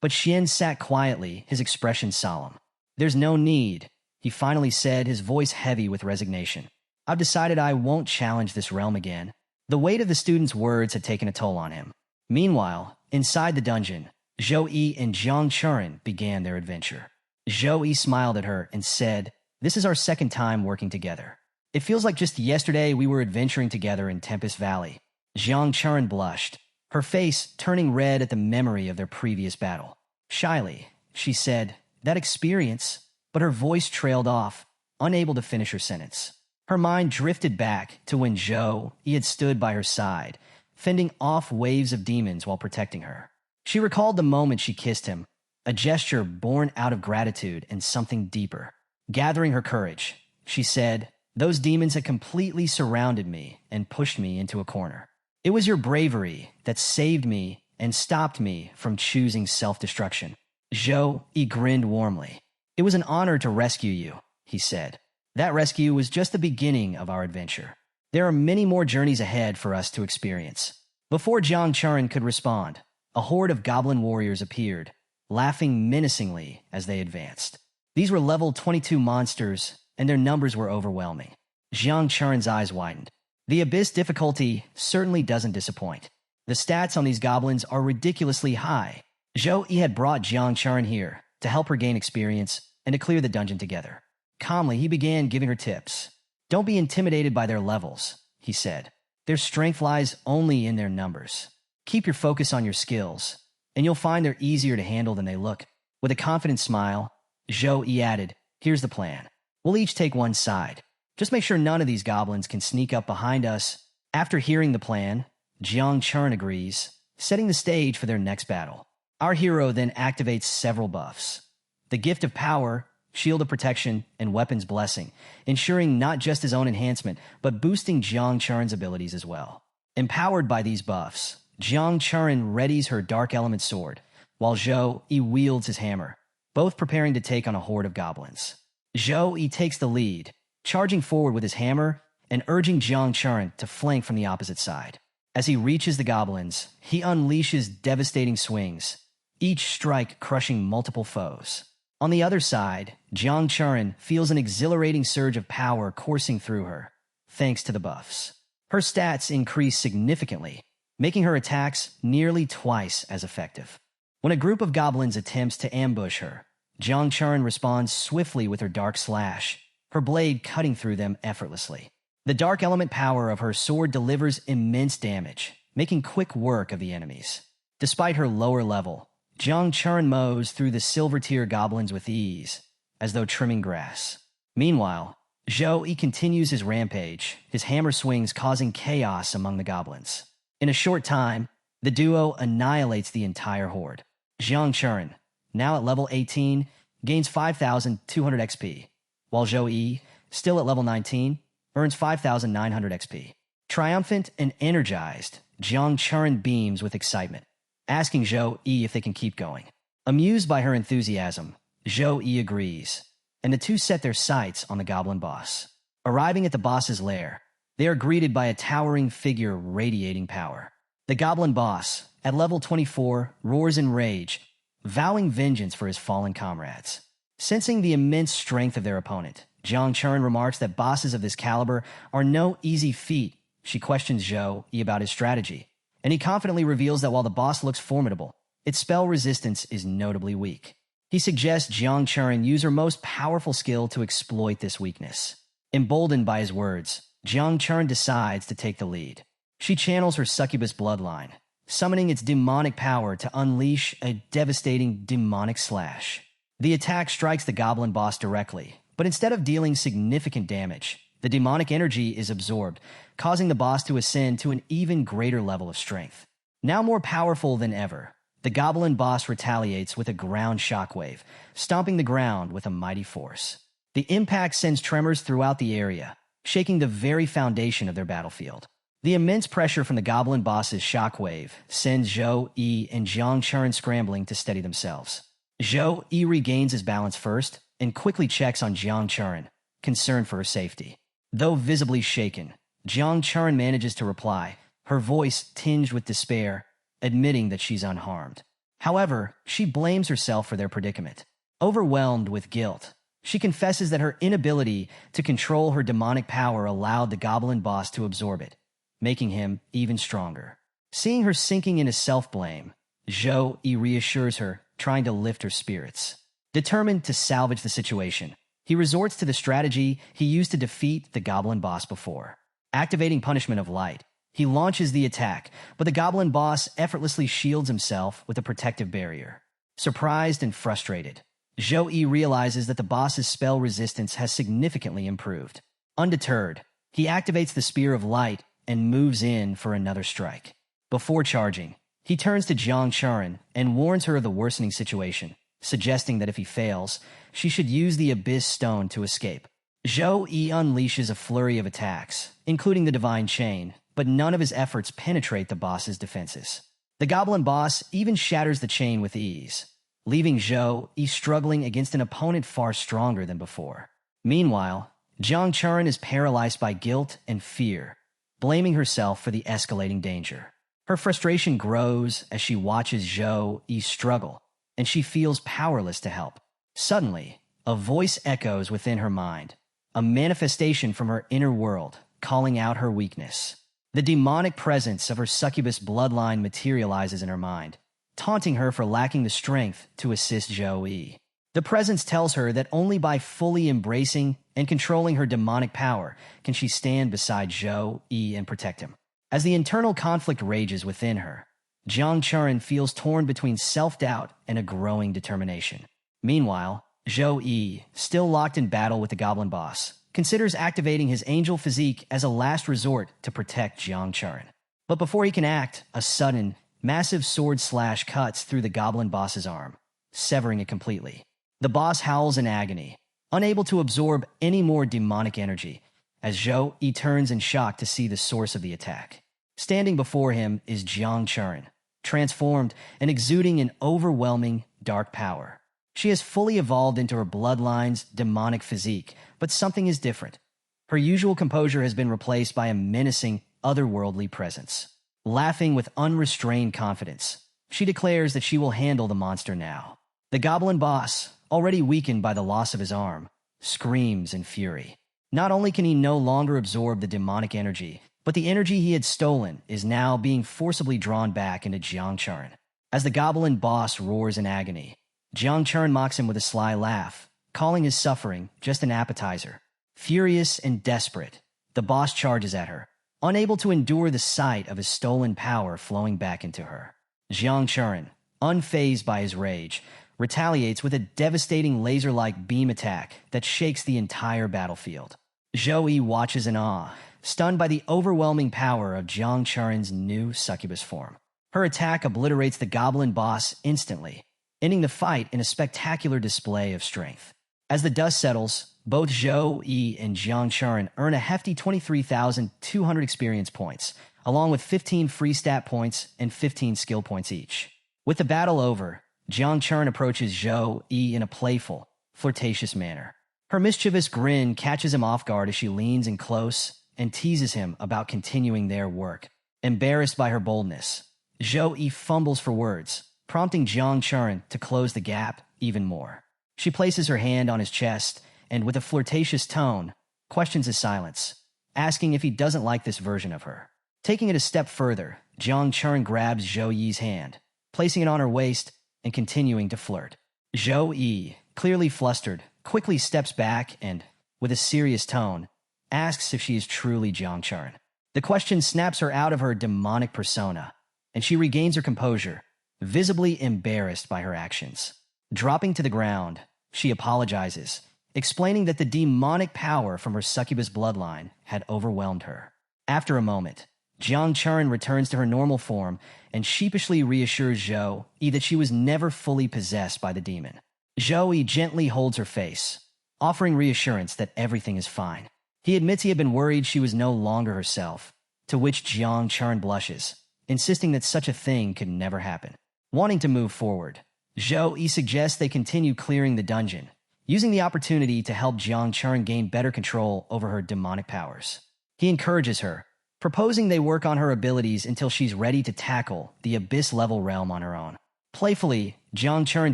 But Xian sat quietly, his expression solemn. "There's no need," he finally said, his voice heavy with resignation. "I've decided I won't challenge this realm again." The weight of the student's words had taken a toll on him. Meanwhile, inside the dungeon, Zhou Yi and Jiang Churen began their adventure. Zhou Yi smiled at her and said, "This is our second time working together. It feels like just yesterday we were adventuring together in Tempest Valley." Jiang Churen blushed, her face turning red at the memory of their previous battle. Shyly, she said, "That experience," but her voice trailed off, unable to finish her sentence. Her mind drifted back to when Zhou Yi had stood by her side, fending off waves of demons while protecting her. She recalled the moment she kissed him, a gesture born out of gratitude and something deeper. Gathering her courage, she said, "Those demons had completely surrounded me and pushed me into a corner. It was your bravery that saved me and stopped me from choosing self-destruction." Zhou Yi grinned warmly. "It was an honor to rescue you," he said. "That rescue was just the beginning of our adventure. There are many more journeys ahead for us to experience." Before Jiang Churen could respond, a horde of goblin warriors appeared, laughing menacingly as they advanced. These were level 22 monsters, and their numbers were overwhelming. Jiang Churen's eyes widened. The Abyss difficulty certainly doesn't disappoint. The stats on these goblins are ridiculously high. Zhou Yi had brought Jiang Churen here to help her gain experience and to clear the dungeon together. Calmly, he began giving her tips. "Don't be intimidated by their levels," he said. "Their strength lies only in their numbers. Keep your focus on your skills, and you'll find they're easier to handle than they look." With a confident smile, Zhou Yi added, "Here's the plan. We'll each take one side. Just make sure none of these goblins can sneak up behind us." After hearing the plan, Jiang Churen agrees, setting the stage for their next battle. Our hero then activates several buffs. The Gift of Power, Shield of Protection, and Weapon's Blessing, ensuring not just his own enhancement, but boosting Jiang Churen's abilities as well. Empowered by these buffs, Jiang Churen readies her Dark Element Sword, while Zhou Yi wields his hammer, both preparing to take on a horde of goblins. Zhou Yi takes the lead, charging forward with his hammer and urging Jiang Churen to flank from the opposite side. As he reaches the goblins, he unleashes devastating swings, each strike crushing multiple foes. On the other side, Jiang Churen feels an exhilarating surge of power coursing through her, thanks to the buffs. Her stats increase significantly, making her attacks nearly twice as effective. When a group of goblins attempts to ambush her, Jiang Churen responds swiftly with her Dark Slash, her blade cutting through them effortlessly. The dark element power of her sword delivers immense damage, making quick work of the enemies. Despite her lower level, Jiang Churen mows through the silver-tier goblins with ease, as though trimming grass. Meanwhile, Zhou Yi continues his rampage, his hammer swings causing chaos among the goblins. In a short time, the duo annihilates the entire horde. Jiang Churen, now at level 18, gains 5,200 XP, while Zhou Yi, still at level 19, earns 5,900 XP. Triumphant and energized, Jiang Churen beams with excitement, asking Zhou Yi if they can keep going. Amused by her enthusiasm, Zhou Yi agrees, and the two set their sights on the goblin boss. Arriving at the boss's lair, they are greeted by a towering figure radiating power. The goblin boss, at level 24, roars in rage, vowing vengeance for his fallen comrades. Sensing the immense strength of their opponent, Jiang Churen remarks that bosses of this caliber are no easy feat. She questions Zhou Yi about his strategy, and he confidently reveals that while the boss looks formidable, its spell resistance is notably weak. He suggests Jiang Churen use her most powerful skill to exploit this weakness. Emboldened by his words, Jiang Churen decides to take the lead. She channels her succubus bloodline, summoning its demonic power to unleash a devastating demonic slash. The attack strikes the goblin boss directly, but instead of dealing significant damage, the demonic energy is absorbed, causing the boss to ascend to an even greater level of strength. Now more powerful than ever, the goblin boss retaliates with a ground shockwave, stomping the ground with a mighty force. The impact sends tremors throughout the area, shaking the very foundation of their battlefield. The immense pressure from the goblin boss's shockwave sends Zhou Yi and Jiang Churen scrambling to steady themselves. Zhou Yi regains his balance first and quickly checks on Jiang Churen, concerned for her safety. Though visibly shaken, Jiang Churen manages to reply, her voice tinged with despair, admitting that she's unharmed. However, she blames herself for their predicament. Overwhelmed with guilt, she confesses that her inability to control her demonic power allowed the goblin boss to absorb it, making him even stronger. Seeing her sinking into self-blame, Zhou Yi reassures her, trying to lift her spirits. Determined to salvage the situation, he resorts to the strategy he used to defeat the goblin boss before. Activating Punishment of Light, he launches the attack, but the goblin boss effortlessly shields himself with a protective barrier. Surprised and frustrated, Zhou Yi realizes that the boss's spell resistance has significantly improved. Undeterred, he activates the Spear of Light and moves in for another strike. Before charging, he turns to Jiang Churen and warns her of the worsening situation, suggesting that if he fails, she should use the Abyss Stone to escape. Zhou Yi unleashes a flurry of attacks, including the Divine Chain, but none of his efforts penetrate the boss's defenses. The goblin boss even shatters the chain with ease, leaving Zhou Yi struggling against an opponent far stronger than before. Meanwhile, Jiang Churen is paralyzed by guilt and fear, blaming herself for the escalating danger. Her frustration grows as she watches Zhou Yi struggle, and she feels powerless to help. Suddenly, a voice echoes within her mind, a manifestation from her inner world, calling out her weakness. The demonic presence of her succubus bloodline materializes in her mind, taunting her for lacking the strength to assist Zhou Yi. The presence tells her that only by fully embracing and controlling her demonic power can she stand beside Zhou Yi and protect him. As the internal conflict rages within her, Jiang Churen feels torn between self-doubt and a growing determination. Meanwhile, Zhou Yi, still locked in battle with the goblin boss, considers activating his angel physique as a last resort to protect Jiang Churen. But before he can act, a sudden, massive sword slash cuts through the goblin boss's arm, severing it completely. The boss howls in agony, unable to absorb any more demonic energy, as Zhou Yi turns in shock to see the source of the attack. Standing before him is Jiang Churen, transformed and exuding an overwhelming dark power. She has fully evolved into her bloodline's demonic physique, but something is different. Her usual composure has been replaced by a menacing, otherworldly presence. Laughing with unrestrained confidence, she declares that she will handle the monster now. The goblin boss, already weakened by the loss of his arm, screams in fury. Not only can he no longer absorb the demonic energy, but the energy he had stolen is now being forcibly drawn back into Jiang Churen. As the goblin boss roars in agony, Jiang Churen mocks him with a sly laugh, calling his suffering just an appetizer. Furious and desperate, the boss charges at her, unable to endure the sight of his stolen power flowing back into her. Jiang Churen, unfazed by his rage, retaliates with a devastating laser-like beam attack that shakes the entire battlefield. Zhou Yi watches in awe, stunned by the overwhelming power of Jiang Churen's new succubus form. Her attack obliterates the goblin boss instantly, ending the fight in a spectacular display of strength. As the dust settles, Both Zhou Yi and Jiang Churen earn a hefty 23,200 experience points, along with 15 free stat points and 15 skill points each. With the battle over, Jiang Churen approaches Zhou Yi in a playful, flirtatious manner. Her mischievous grin catches him off guard as she leans in close and teases him about continuing their work. Embarrassed by her boldness, Zhou Yi fumbles for words, prompting Jiang Churen to close the gap even more. She places her hand on his chest and, with a flirtatious tone, questions his silence, asking if he doesn't like this version of her. Taking it a step further, Jiang Churen grabs Zhou Yi's hand, placing it on her waist and continuing to flirt. Zhou Yi, clearly flustered, quickly steps back and, with a serious tone, asks if she is truly Jiang Churen. The question snaps her out of her demonic persona, and she regains her composure, visibly embarrassed by her actions. Dropping to the ground, she apologizes, explaining that the demonic power from her succubus bloodline had overwhelmed her. After a moment, Jiang Churen returns to her normal form and sheepishly reassures Zhou Yi that she was never fully possessed by the demon. Zhou Yi gently holds her face, offering reassurance that everything is fine. He admits he had been worried she was no longer herself, to which Jiang Churen blushes, insisting that such a thing could never happen. Wanting to move forward, Zhou Yi suggests they continue clearing the dungeon, using the opportunity to help Jiang Churen gain better control over her demonic powers. He encourages her, proposing they work on her abilities until she's ready to tackle the abyss-level realm on her own. Playfully, Jiang Churen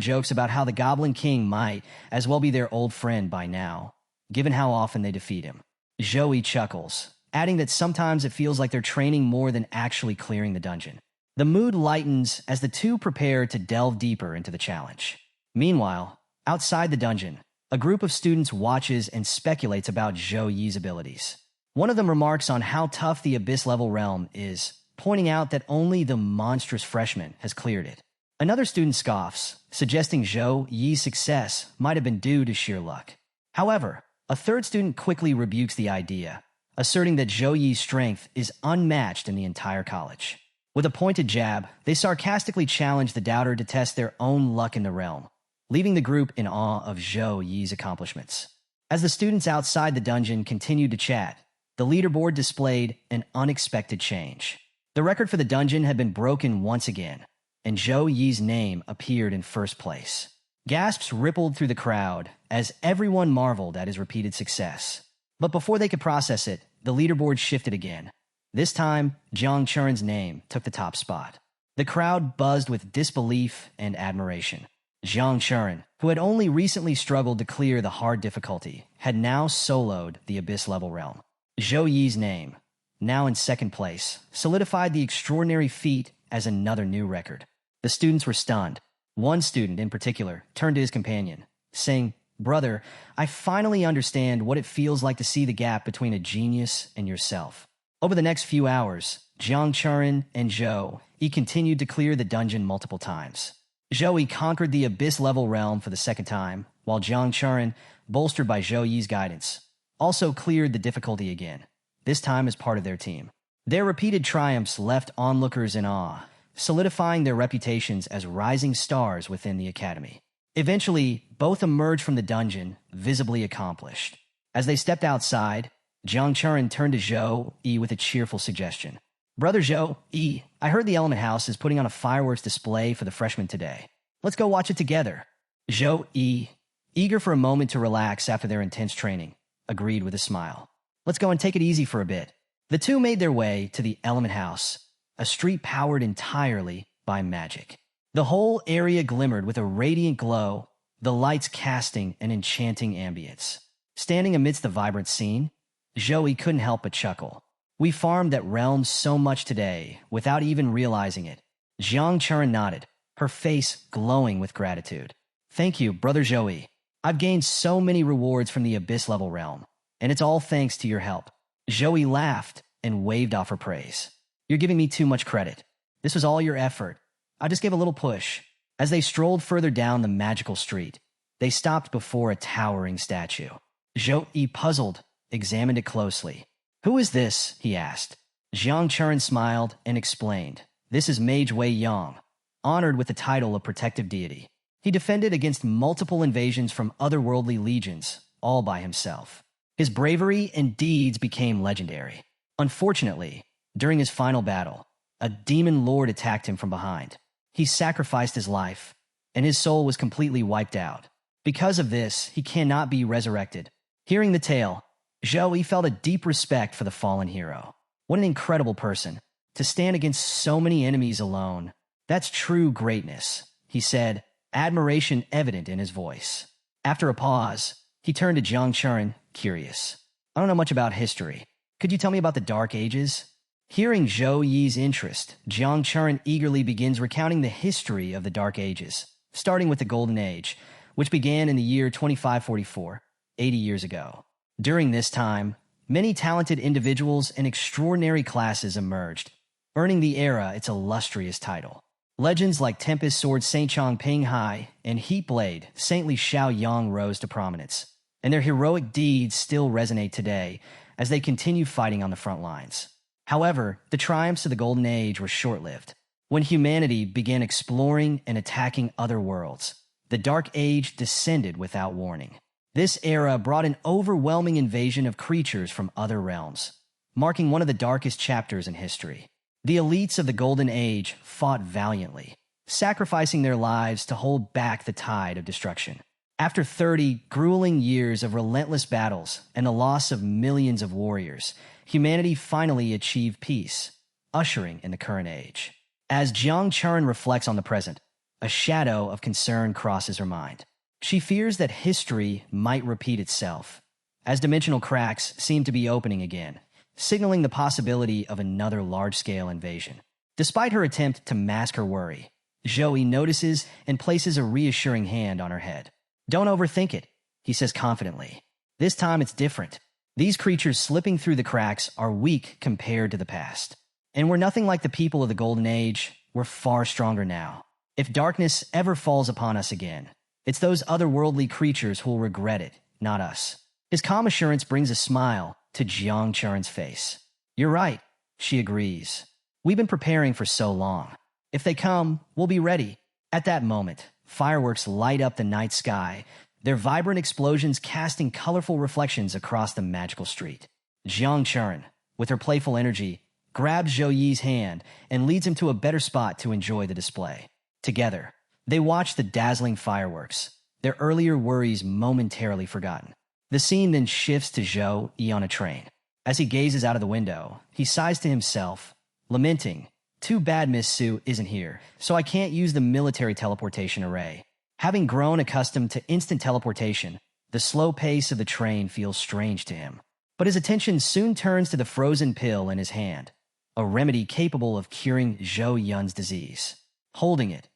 jokes about how the Goblin King might as well be their old friend by now, given how often they defeat him. Zhou Yi chuckles, adding that sometimes it feels like they're training more than actually clearing the dungeon. The mood lightens as the two prepare to delve deeper into the challenge. Meanwhile, outside the dungeon, a group of students watches and speculates about Zhou Yi's abilities. One of them remarks on how tough the abyss-level realm is, pointing out that only the monstrous freshman has cleared it. Another student scoffs, suggesting Zhou Yi's success might have been due to sheer luck. However, a third student quickly rebukes the idea, asserting that Zhou Yi's strength is unmatched in the entire college. With a pointed jab, they sarcastically challenge the doubter to test their own luck in the realm, leaving the group in awe of Zhou Yi's accomplishments. As the students outside the dungeon continued to chat, the leaderboard displayed an unexpected change. The record for the dungeon had been broken once again, and Zhou Yi's name appeared in first place. Gasps rippled through the crowd as everyone marveled at his repeated success. But before they could process it, the leaderboard shifted again. This time, Jiang Churen's name took the top spot. The crowd buzzed with disbelief and admiration. Jiang Churen, who had only recently struggled to clear the hard difficulty, had now soloed the abyss-level realm. Zhou Yi's name, now in second place, solidified the extraordinary feat as another new record. The students were stunned. One student in particular turned to his companion, saying, "Brother, I finally understand what it feels like to see the gap between a genius and yourself." Over the next few hours, Jiang Churen and Zhou Yi continued to clear the dungeon multiple times. Zhou Yi conquered the abyss-level realm for the second time, while Jiang Churen, bolstered by Zhou Yi's guidance, also cleared the difficulty again, this time as part of their team. Their repeated triumphs left onlookers in awe, solidifying their reputations as rising stars within the academy. Eventually, both emerged from the dungeon, visibly accomplished. As they stepped outside, Jiang Churen turned to Zhou Yi with a cheerful suggestion. "Brother Zhou Yi, I heard the Element House is putting on a fireworks display for the freshmen today. Let's go watch it together." Zhou Yi, eager for a moment to relax after their intense training, agreed with a smile. "Let's go and take it easy for a bit." The two made their way to the Element House, a street powered entirely by magic. The whole area glimmered with a radiant glow, the lights casting an enchanting ambience. Standing amidst the vibrant scene, Zhou Yi couldn't help but chuckle. "We farmed that realm so much today, without even realizing it." Jiang Churen nodded, her face glowing with gratitude. "Thank you, Brother Zhou Yi. I've gained so many rewards from the abyss-level realm, and it's all thanks to your help." Zhou Yi laughed and waved off her praise. "You're giving me too much credit. This was all your effort. I just gave a little push." As they strolled further down the magical street, they stopped before a towering statue. Zhou Yi, puzzled, examined it closely. "Who is this?" he asked. Jiang Churen smiled and explained, "This is Mage Wei Yang, honored with the title of protective deity. He defended against multiple invasions from otherworldly legions, all by himself. His bravery and deeds became legendary. Unfortunately, during his final battle, a demon lord attacked him from behind. He sacrificed his life, and his soul was completely wiped out. Because of this, he cannot be resurrected. Hearing the tale, Zhou Yi felt a deep respect for the fallen hero. What an incredible person, to stand against so many enemies alone. That's true greatness, he said, admiration evident in his voice. After a pause, he turned to Jiang Churen, curious. I don't know much about history. Could you tell me about the Dark Ages? Hearing Zhou Yi's interest, Jiang Churen eagerly begins recounting the history of the Dark Ages, starting with the Golden Age, which began in the year 2544, 80 years ago. During this time, many talented individuals and extraordinary classes emerged, earning the era its illustrious title. Legends like Tempest Sword Saint Chong Ping Hai and Heat Blade Saintly Xiao Yang rose to prominence, and their heroic deeds still resonate today as they continue fighting on the front lines. However, the triumphs of the Golden Age were short-lived. When humanity began exploring and attacking other worlds, the Dark Age descended without warning. This era brought an overwhelming invasion of creatures from other realms, marking one of the darkest chapters in history. The elites of the Golden Age fought valiantly, sacrificing their lives to hold back the tide of destruction. After 30 grueling years of relentless battles and the loss of millions of warriors, humanity finally achieved peace, ushering in the current age. As Jiang Churen reflects on the present, a shadow of concern crosses her mind. She fears that history might repeat itself, as dimensional cracks seem to be opening again, signaling the possibility of another large-scale invasion. Despite her attempt to mask her worry, Zhou Yi notices and places a reassuring hand on her head. Don't overthink it, he says confidently. This time it's different. These creatures slipping through the cracks are weak compared to the past. And we're nothing like the people of the Golden Age. We're far stronger now. If darkness ever falls upon us again, it's those otherworldly creatures who will regret it, not us. His calm assurance brings a smile to Jiang Churen's face. You're right, she agrees. We've been preparing for so long. If they come, we'll be ready. At that moment, fireworks light up the night sky, their vibrant explosions casting colorful reflections across the magical street. Jiang Churen, with her playful energy, grabs Zhou Yi's hand and leads him to a better spot to enjoy the display. Together, they watch the dazzling fireworks, their earlier worries momentarily forgotten. The scene then shifts to Zhou Yi on a train. As he gazes out of the window, he sighs to himself, lamenting, "Too bad Miss Su isn't here, so I can't use the military teleportation array." Having grown accustomed to instant teleportation, the slow pace of the train feels strange to him. But his attention soon turns to the frozen pill in his hand, a remedy capable of curing Zhou Yun's disease. Holding it,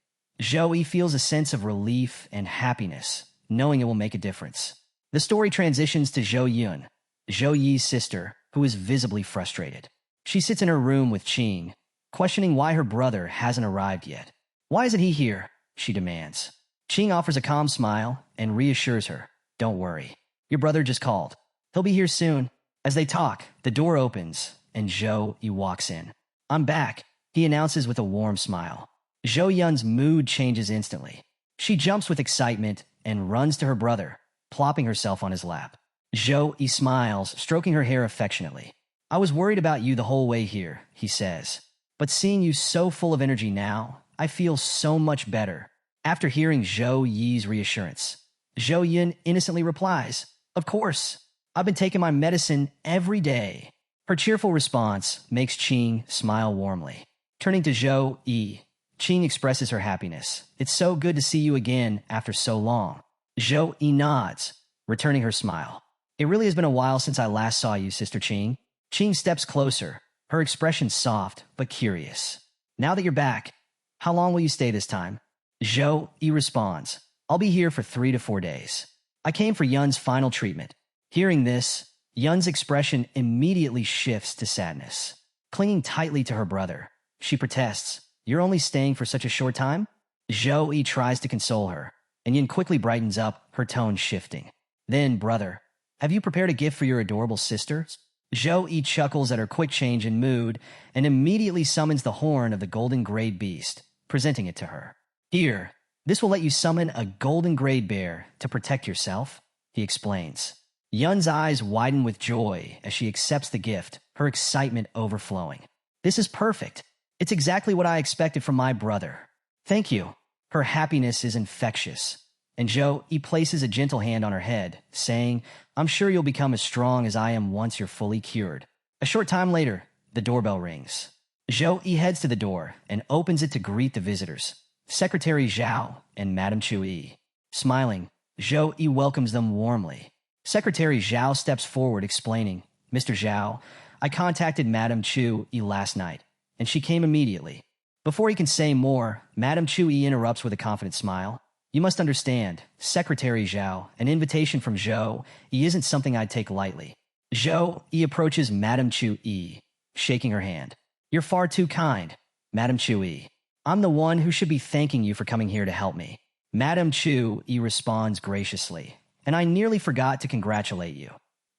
Zhou Yi feels a sense of relief and happiness, knowing it will make a difference. The story transitions to Zhou Yun, Zhou Yi's sister, who is visibly frustrated. She sits in her room with Qing, questioning why her brother hasn't arrived yet. "Why isn't he here?" she demands. Qing offers a calm smile and reassures her, "Don't worry. Your brother just called. He'll be here soon." As they talk, the door opens and Zhou Yi walks in. "I'm back," he announces with a warm smile. Zhou Yun's mood changes instantly. She jumps with excitement and runs to her brother, plopping herself on his lap. Zhou Yi smiles, stroking her hair affectionately. "I was worried about you the whole way here," he says. "But seeing you so full of energy now, I feel so much better." After hearing Zhou Yi's reassurance, Zhou Yun innocently replies, "Of course. I've been taking my medicine every day." Her cheerful response makes Qing smile warmly. Turning to Zhou Yi, Qing expresses her happiness. "It's so good to see you again after so long." Zhou Yi nods, returning her smile. "It really has been a while since I last saw you, Sister Qing." Qing steps closer, her expression soft but curious. "Now that you're back, how long will you stay this time?" Zhou Yi responds, "I'll be here for 3 to 4 days. I came for Yun's final treatment." Hearing this, Yun's expression immediately shifts to sadness. Clinging tightly to her brother, she protests, "You're only staying for such a short time?" Zhou Yi tries to console her, and Yun quickly brightens up, her tone shifting. "Then, brother, have you prepared a gift for your adorable sister?" Zhou Yi chuckles at her quick change in mood and immediately summons the horn of the golden grade beast, presenting it to her. "Here, this will let you summon a golden grade bear to protect yourself," he explains. Yun's eyes widen with joy as she accepts the gift, her excitement overflowing. This is perfect. It's exactly what I expected from my brother. Thank you. Her happiness is infectious. And he places a gentle hand on her head, saying, I'm sure you'll become as strong as I am once you're fully cured. A short time later, the doorbell rings. He heads to the door and opens it to greet the visitors, Secretary Zhao and Madame Chu-yi. Smiling, He welcomes them warmly. Secretary Zhao steps forward explaining, Mr. Zhao, I contacted Madame Chu-yi last night, and she came immediately. Before he can say more, Madame Chu-yi interrupts with a confident smile. You must understand, Secretary Zhao, an invitation from He isn't something I'd take lightly. He approaches Madame Chu-yi, shaking her hand. You're far too kind, Madame Chu-yi. I'm the one who should be thanking you for coming here to help me. Madame Chu-yi responds graciously, and I nearly forgot to congratulate you.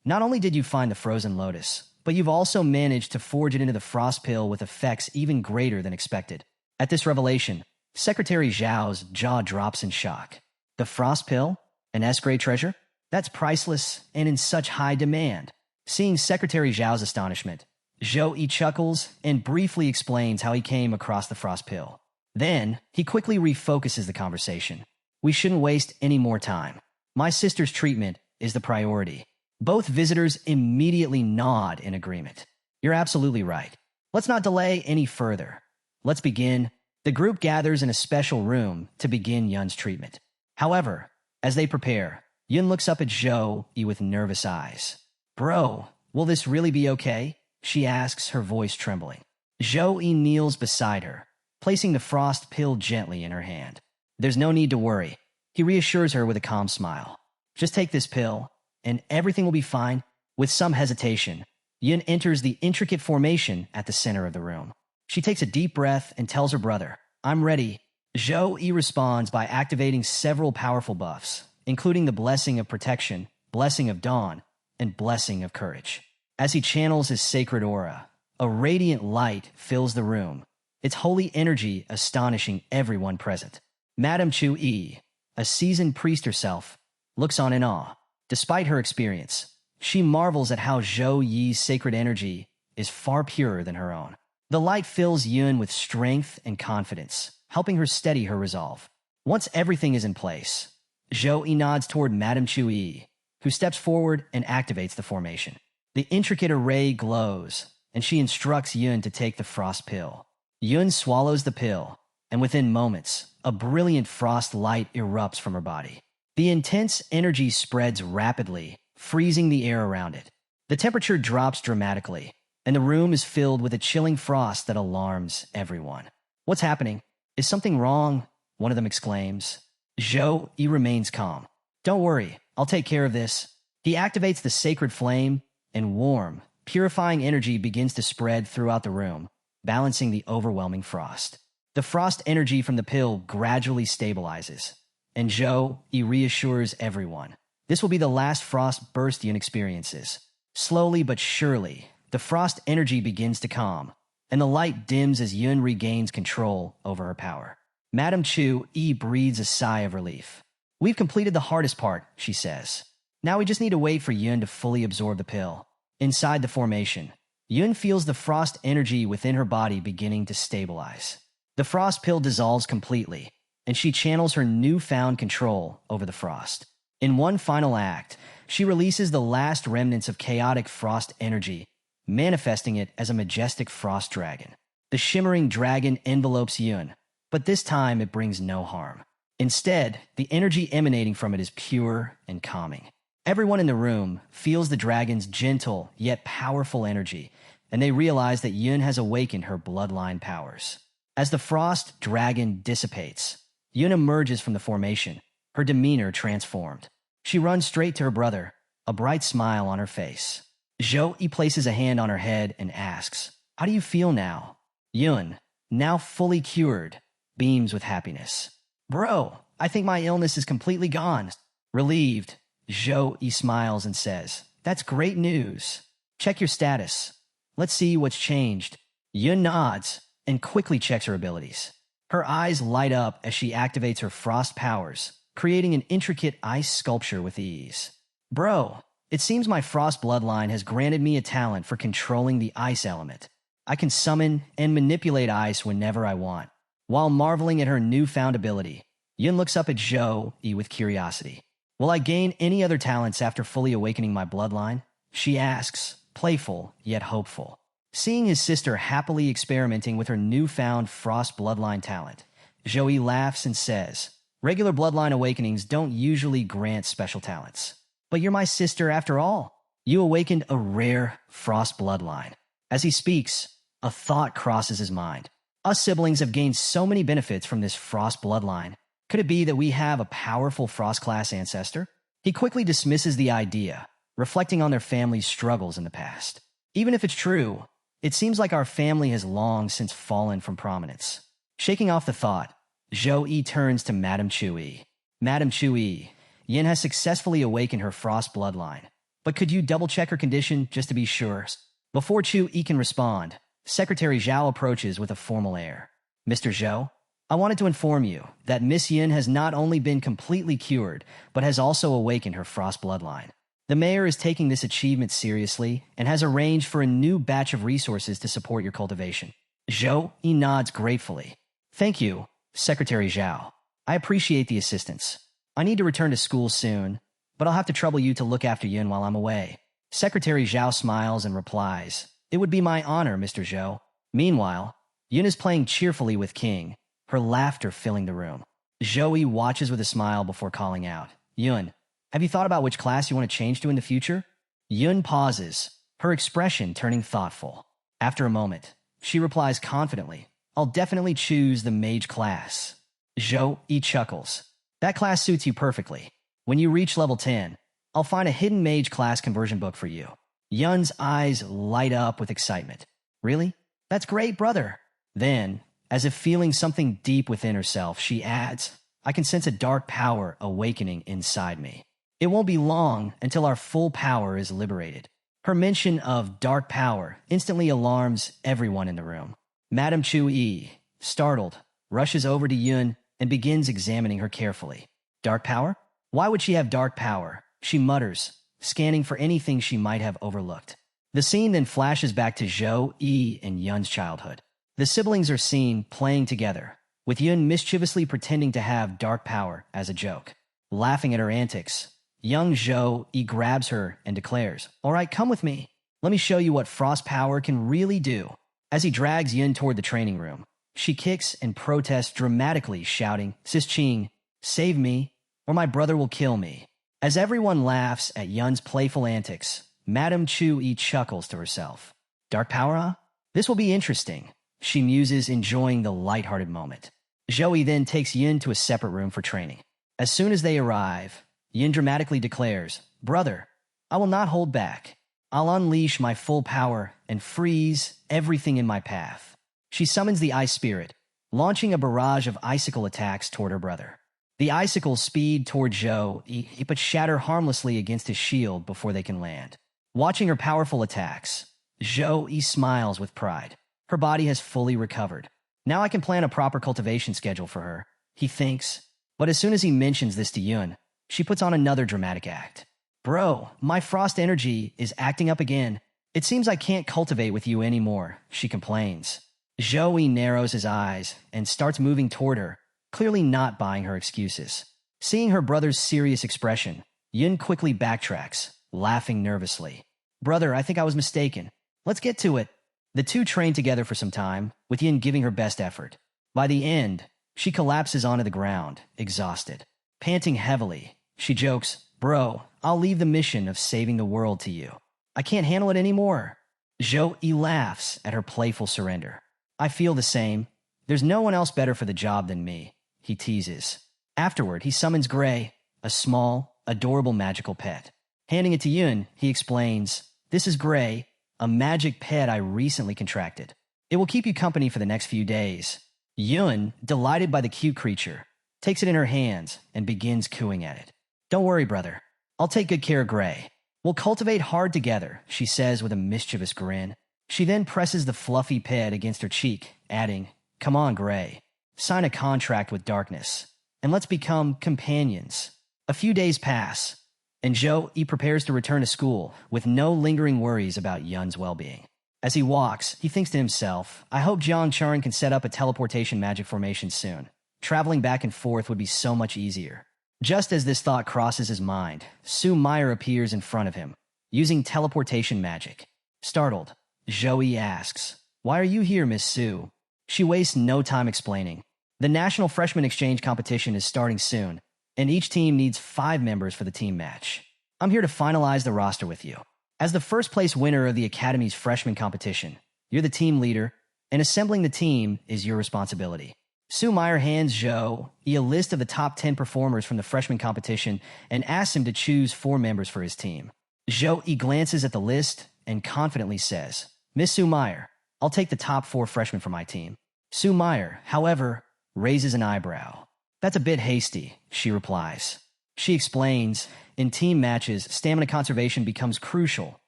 Not only did you find the frozen lotus, but you've also managed to forge it into the frost pill with effects even greater than expected. At this revelation, Secretary Zhao's jaw drops in shock. The frost pill? An S-grade treasure? That's priceless and in such high demand. Seeing Secretary Zhao's astonishment, He chuckles and briefly explains how he came across the frost pill. Then, he quickly refocuses the conversation. We shouldn't waste any more time. My sister's treatment is the priority. Both visitors immediately nod in agreement. You're absolutely right. Let's not delay any further. Let's begin. The group gathers in a special room to begin Yun's treatment. However, as they prepare, Yun looks up at Yi with nervous eyes. Bro, will this really be okay? She asks, her voice trembling. Yi kneels beside her, placing the frost pill gently in her hand. There's no need to worry. He reassures her with a calm smile. Just take this pill, and everything will be fine. With some hesitation, Yun enters the intricate formation at the center of the room. She takes a deep breath and tells her brother, I'm ready. Yi responds by activating several powerful buffs, including the Blessing of Protection, Blessing of Dawn, and Blessing of Courage. As he channels his sacred aura, a radiant light fills the room, its holy energy astonishing everyone present. Madame Chu-yi, a seasoned priest herself, looks on in awe. Despite her experience, she marvels at how Yi's sacred energy is far purer than her own. The light fills Yun with strength and confidence, helping her steady her resolve. Once everything is in place, Yi nods toward Madame Chu-yi, who steps forward and activates the formation. The intricate array glows, and she instructs Yun to take the frost pill. Yun swallows the pill, and within moments, a brilliant frost light erupts from her body. The intense energy spreads rapidly, freezing the air around it. The temperature drops dramatically, and the room is filled with a chilling frost that alarms everyone. What's happening? Is something wrong? One of them exclaims. Yi remains calm. Don't worry, I'll take care of this. He activates the sacred flame, and warm, purifying energy begins to spread throughout the room, balancing the overwhelming frost. The frost energy from the pill gradually stabilizes, and Yi reassures everyone. This will be the last frost burst Yun experiences. Slowly but surely, the frost energy begins to calm, and the light dims as Yun regains control over her power. Madame Chu-yi breathes a sigh of relief. We've completed the hardest part, she says. Now we just need to wait for Yun to fully absorb the pill. Inside the formation, Yun feels the frost energy within her body beginning to stabilize. The frost pill dissolves completely, and she channels her newfound control over the frost. In one final act, she releases the last remnants of chaotic frost energy, manifesting it as a majestic frost dragon. The shimmering dragon envelopes Yun, but this time it brings no harm. Instead, the energy emanating from it is pure and calming. Everyone in the room feels the dragon's gentle yet powerful energy, and they realize that Yun has awakened her bloodline powers. As the frost dragon dissipates, Yun emerges from the formation, her demeanor transformed. She runs straight to her brother, a bright smile on her face. Yi places a hand on her head and asks, How do you feel now? Yun, now fully cured, beams with happiness. Bro, I think my illness is completely gone. Relieved, Yi smiles and says, That's great news. Check your status. Let's see what's changed. Yun nods and quickly checks her abilities. Her eyes light up as she activates her frost powers, creating an intricate ice sculpture with ease. Bro, It seems my frost bloodline has granted me a talent for controlling the ice element. I can summon and manipulate ice whenever I want. While marveling at her newfound ability, Yun looks up at Zhou-Yi with curiosity. Will I gain any other talents after fully awakening my bloodline? She asks, playful yet hopeful. Seeing his sister happily experimenting with her newfound frost bloodline talent, Zhou-Yi laughs and says, regular bloodline awakenings don't usually grant special talents. But you're my sister after all. You awakened a rare frost bloodline. As he speaks, a thought crosses his mind. Us siblings have gained so many benefits from this frost bloodline. Could it be that we have a powerful frost class ancestor? He quickly dismisses the idea, reflecting on their family's struggles in the past. Even if it's true, it seems like our family has long since fallen from prominence. Shaking off the thought, Zhou-Yi turns to Madame Chu-Yi. Madame Chu-Yi, Yin has successfully awakened her frost bloodline. But could you double-check her condition just to be sure? Before Chu-Yi can respond, Secretary Zhao approaches with a formal air. Mr. Zhou, I wanted to inform you that Miss Yin has not only been completely cured, but has also awakened her frost bloodline. The mayor is taking this achievement seriously and has arranged for a new batch of resources to support your cultivation. Zhou-Yi nods gratefully. Thank you, Secretary Zhao. I appreciate the assistance. I need to return to school soon, but I'll have to trouble you to look after Yin while I'm away. Secretary Zhao smiles and replies, It would be my honor, Mr. Zhou. Meanwhile, Yin is playing cheerfully with King, her laughter filling the room. Zhou-Yi watches with a smile before calling out, Yun, have you thought about which class you want to change to in the future? Yun pauses, her expression turning thoughtful. After a moment, she replies confidently, I'll definitely choose the mage class. Zhou-Yi chuckles. That class suits you perfectly. When you reach level 10, I'll find a hidden mage class conversion book for you. Yun's eyes light up with excitement. Really? That's great, brother. Then, as if feeling something deep within herself, she adds, I can sense a dark power awakening inside me. It won't be long until our full power is liberated. Her mention of dark power instantly alarms everyone in the room. Madame Chu-Yi, startled, rushes over to Yun and begins examining her carefully. Dark power? Why would she have dark power? She mutters, scanning for anything she might have overlooked. The scene then flashes back to Zhou-Yi and Yun's childhood. The siblings are seen playing together, with Yun mischievously pretending to have dark power as a joke. Laughing at her antics, young Zhou-Yi grabs her and declares, All right, come with me. Let me show you what frost power can really do. As he drags Yun toward the training room, she kicks and protests dramatically, shouting, Sis Qing, save me, or my brother will kill me. As everyone laughs at Yun's playful antics, Madame Chu-Yi chuckles to herself. Dark power, huh? This will be interesting. She muses, enjoying the lighthearted moment. Zhou-Yi then takes Yin to a separate room for training. As soon as they arrive, Yin dramatically declares, Brother, I will not hold back. I'll unleash my full power and freeze everything in my path. She summons the ice spirit, launching a barrage of icicle attacks toward her brother. The icicles speed toward Zhou-Yi, but shatter harmlessly against his shield before they can land. Watching her powerful attacks, Zhou-Yi smiles with pride. Her body has fully recovered. Now I can plan a proper cultivation schedule for her, he thinks. But as soon as he mentions this to Yun, she puts on another dramatic act. Bro, my frost energy is acting up again. It seems I can't cultivate with you anymore, she complains. Zhou-Yi narrows his eyes and starts moving toward her, clearly not buying her excuses. Seeing her brother's serious expression, Yun quickly backtracks, laughing nervously. Brother, I think I was mistaken. Let's get to it. The two train together for some time, with Yin giving her best effort. By the end, she collapses onto the ground, exhausted. Panting heavily, she jokes, Bro, I'll leave the mission of saving the world to you. I can't handle it anymore. Zhou-Yi laughs at her playful surrender. I feel the same. There's no one else better for the job than me, he teases. Afterward, he summons Gray, a small, adorable magical pet. Handing it to Yun, he explains, This is Gray, a magic pet I recently contracted. It will keep you company for the next few days. Yun, delighted by the cute creature, takes it in her hands and begins cooing at it. Don't worry, brother. I'll take good care of Gray. We'll cultivate hard together, she says with a mischievous grin. She then presses the fluffy pet against her cheek, adding, Come on, Gray. Sign a contract with darkness, and let's become companions. A few days pass. and Zhou Yi prepares to return to school with no lingering worries about Yun's well-being. As he walks, he thinks to himself, I hope Jiang Chuan can set up a teleportation magic formation soon. Traveling back and forth would be so much easier. Just as this thought crosses his mind, Sue Meyer appears in front of him, using teleportation magic. Startled, Zhou Yi asks, Why are you here, Miss Sue? She wastes no time explaining. The National Freshman Exchange competition is starting soon, and each team needs 5 members for the team match. I'm here to finalize the roster with you. As the first place winner of the Academy's freshman competition, you're the team leader, and assembling the team is your responsibility. Sue Meyer hands Zhou Yi a list of the top 10 performers from the freshman competition and asks him to choose 4 members for his team. Zhou Yi glances at the list and confidently says, Miss Sue Meyer, I'll take the top 4 freshmen for my team. Sue Meyer, however, raises an eyebrow. That's a bit hasty, she replies. She explains, in team matches, stamina conservation becomes crucial,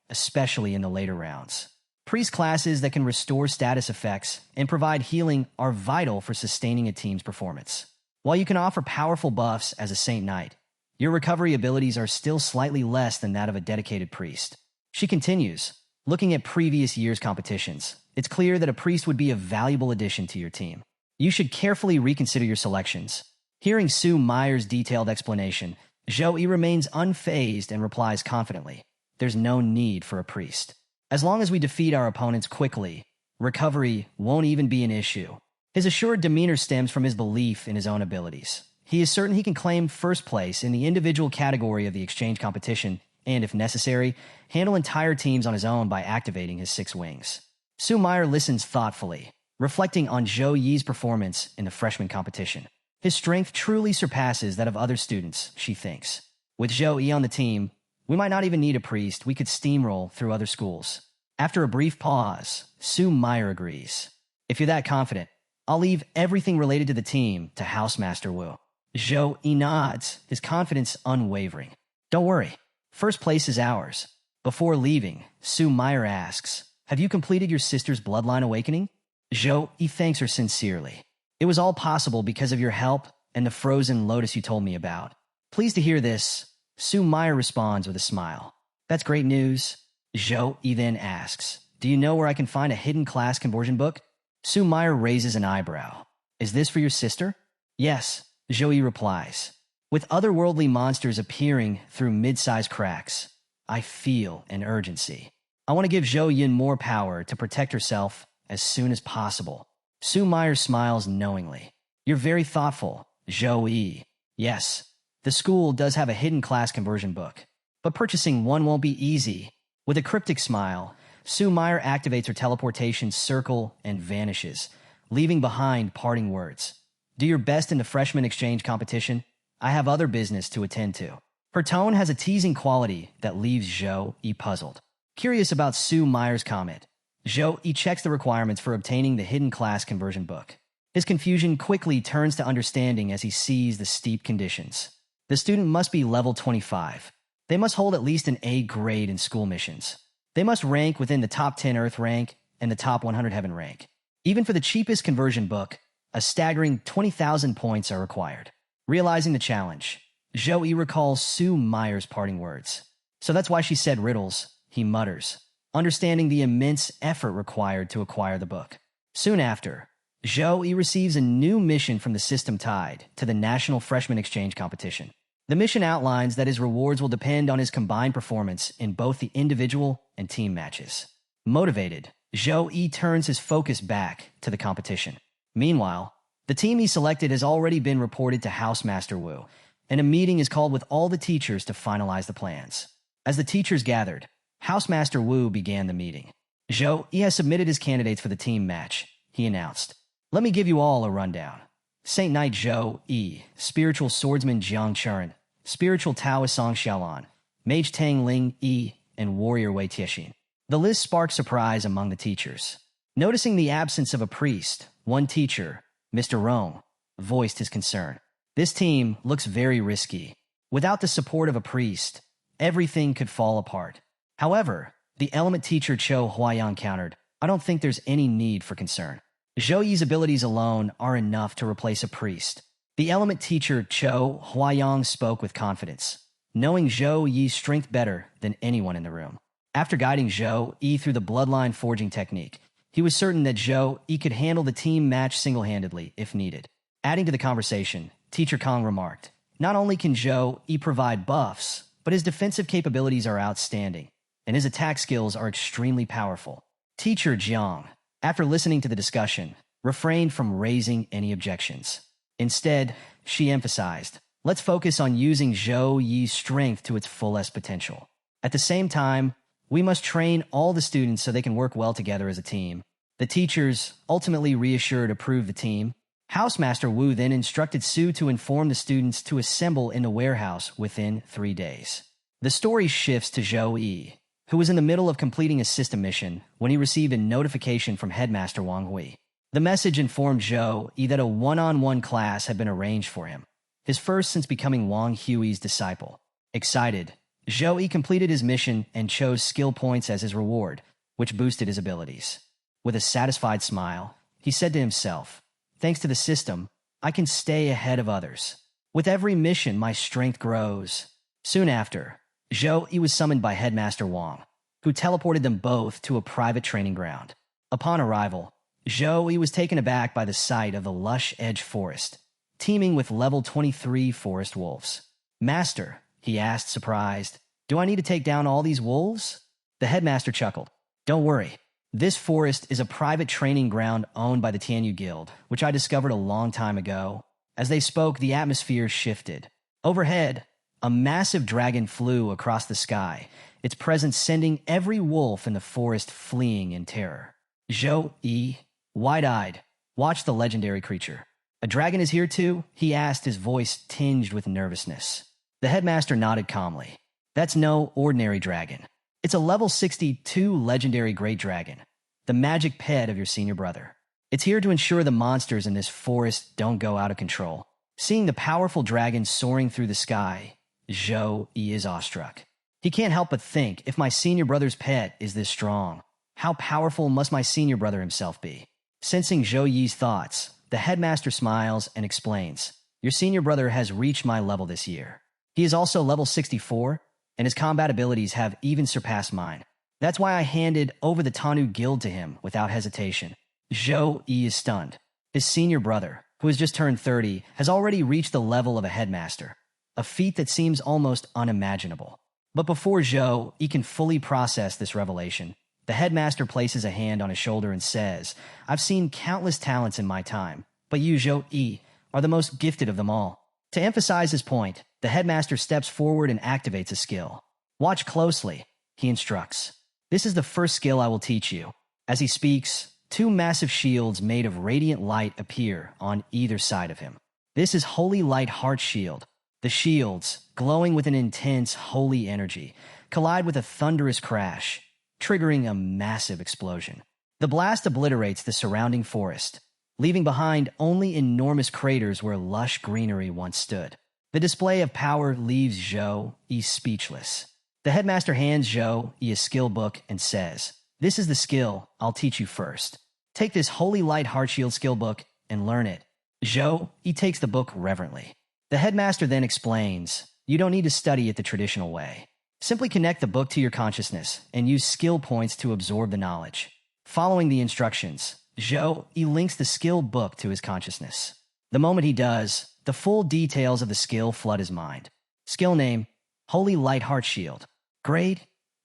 especially in the later rounds. Priest classes that can restore status effects and provide healing are vital for sustaining a team's performance. While you can offer powerful buffs as a Saint Knight, your recovery abilities are still slightly less than that of a dedicated priest. She continues, looking at previous year's competitions, it's clear that a priest would be a valuable addition to your team. You should carefully reconsider your selections. Hearing Sue Meyer's detailed explanation, Zhou Yi remains unfazed and replies confidently, There's no need for a priest. As long as we defeat our opponents quickly, recovery won't even be an issue. His assured demeanor stems from his belief in his own abilities. He is certain he can claim first place in the individual category of the exchange competition and, if necessary, handle entire teams on his own by activating his 6 wings. Sue Meyer listens thoughtfully, reflecting on Zhou Yi's performance in the freshman competition. His strength truly surpasses that of other students, she thinks. With Zhou Yi on the team, we might not even need a priest, we could steamroll through other schools. After a brief pause, Sue Meyer agrees. If you're that confident, I'll leave everything related to the team to Housemaster Wu. Zhou Yi nods, his confidence unwavering. Don't worry, first place is ours. Before leaving, Sue Meyer asks, Have you completed your sister's Bloodline awakening? Zhou Yi thanks her sincerely. It was all possible because of your help and the frozen lotus you told me about. Pleased to hear this, Sue Meyer responds with a smile. That's great news. Zhou Yi then asks, Do you know where I can find a hidden class conversion book? Sue Meyer raises an eyebrow. Is this for your sister? Yes, Zhou Yi replies. With otherworldly monsters appearing through mid-sized cracks, I feel an urgency. I want to give Zhou Yin more power to protect herself as soon as possible. Sue Meyer smiles knowingly. You're very thoughtful, Zhou Yi. Yes, the school does have a hidden class conversion book, but purchasing one won't be easy. With a cryptic smile, Sue Meyer activates her teleportation circle and vanishes, leaving behind parting words. Do your best in the freshman exchange competition. I have other business to attend to. Her tone has a teasing quality that leaves Zhou Yi puzzled. Curious about Sue Meyer's comment, Zhou Yi checks the requirements for obtaining the hidden class conversion book. His confusion quickly turns to understanding as he sees the steep conditions. The student must be level 25. They must hold at least an A grade in school missions. They must rank within the top 10 Earth rank and the top 100 Heaven rank. Even for the cheapest conversion book, a staggering 20,000 points are required. Realizing the challenge, Zhou Yi recalls Sue Meyer's parting words. So that's why she said riddles, he mutters, understanding the immense effort required to acquire the book. Soon after, Zhou Yi receives a new mission from the system tied to the National Freshman Exchange competition. The mission outlines that his rewards will depend on his combined performance in both the individual and team matches. Motivated, Zhou Yi turns his focus back to the competition. Meanwhile, the team he selected has already been reported to Housemaster Wu, and a meeting is called with all the teachers to finalize the plans. As the teachers gathered, Housemaster Wu began the meeting. Zhou Yi has submitted his candidates for the team match, he announced. Let me give you all a rundown. Saint Knight Zhou Yi, Spiritual Swordsman Jiang Chuan, Spiritual Taoist Song Xiaolan, Mage Tang Ling Yi, and Warrior Wei Tiexin. The list sparked surprise among the teachers. Noticing the absence of a priest, one teacher, Mr. Rong, voiced his concern. This team looks very risky. Without the support of a priest, everything could fall apart. However, the element teacher Cho Huayang countered, I don't think there's any need for concern. Zhou Yi's abilities alone are enough to replace a priest. The element teacher Cho Huayang spoke with confidence. knowing Zhou Yi's strength better than anyone in the room. After guiding Zhou Yi through the bloodline forging technique, he was certain that Zhou Yi could handle the team match single-handedly if needed. Adding to the conversation, Teacher Kong remarked, "Not only can Zhou Yi provide buffs, but his defensive capabilities are outstanding, and his attack skills are extremely powerful." Teacher Jiang, after listening to the discussion, refrained from raising any objections. Instead, she emphasized, "Let's focus on using Zhou Yi's strength to its fullest potential. At the same time, we must train all the students so they can work well together as a team." The teachers, ultimately reassured, approved the team. Housemaster Wu then instructed Su to inform the students to assemble in the warehouse within 3 days. The story shifts to Zhou Yi, who was in the middle of completing a system mission when he received a notification from Headmaster Wang Hui. The message informed Zhou Yi that a one-on-one class had been arranged for him, his first since becoming Wang Hui's disciple. Excited, Zhou Yi completed his mission and chose skill points as his reward, which boosted his abilities. With a satisfied smile, he said to himself, "Thanks to the system, I can stay ahead of others. With every mission, my strength grows." Soon after, Zhou Yi was summoned by Headmaster Wang, who teleported them both to a private training ground. Upon arrival, Zhou Yi was taken aback by the sight of the lush edge forest, teeming with level 23 forest wolves. "Master," he asked, surprised, "do I need to take down all these wolves?" The headmaster chuckled. "Don't worry. This forest is a private training ground owned by the Tianyu Guild, which I discovered a long time ago." As they spoke, the atmosphere shifted. Overhead, a massive dragon flew across the sky, its presence sending every wolf in the forest fleeing in terror. Zhou Yi, wide-eyed, watched the legendary creature. "A dragon is here too?" he asked, his voice tinged with nervousness. The headmaster nodded calmly. "That's no ordinary dragon. It's a level 62 legendary great dragon, the magic pet of your senior brother. It's here to ensure the monsters in this forest don't go out of control." Seeing the powerful dragon soaring through the sky, Zhou Yi is awestruck. He can't help but think, if my senior brother's pet is this strong, how powerful must my senior brother himself be? Sensing Zhou Yi's thoughts, the headmaster smiles and explains, "Your senior brother has reached my level this year. He is also level 64, and his combat abilities have even surpassed mine. That's why I handed over the Tanu Guild to him without hesitation." Zhou Yi is stunned. His senior brother, who has just turned 30, has already reached the level of a headmaster, a feat that seems almost unimaginable. But before Zhou Yi can fully process this revelation, the headmaster places a hand on his shoulder and says, "I've seen countless talents in my time, but you, Zhou Yi, are the most gifted of them all." To emphasize his point, the headmaster steps forward and activates a skill. "Watch closely," he instructs. "This is the first skill I will teach you." As he speaks, 2 massive shields made of radiant light appear on either side of him. This is Holy Light Heart Shield. The shields, glowing with an intense holy energy, collide with a thunderous crash, triggering a massive explosion. The blast obliterates the surrounding forest, leaving behind only enormous craters where lush greenery once stood. The display of power leaves Zhou Yi speechless. The headmaster hands Zhou Yi a skill book and says, "This is the skill I'll teach you first. Take this Holy Light Heart Shield skill book and learn it." Zhou Yi takes the book reverently. The headmaster then explains, "You don't need to study it the traditional way. Simply connect the book to your consciousness and use skill points to absorb the knowledge." Following the instructions, Zhou Yi links the skill book to his consciousness. The moment he does, the full details of the skill flood his mind. Skill name, Holy Light Heart Shield. Grade,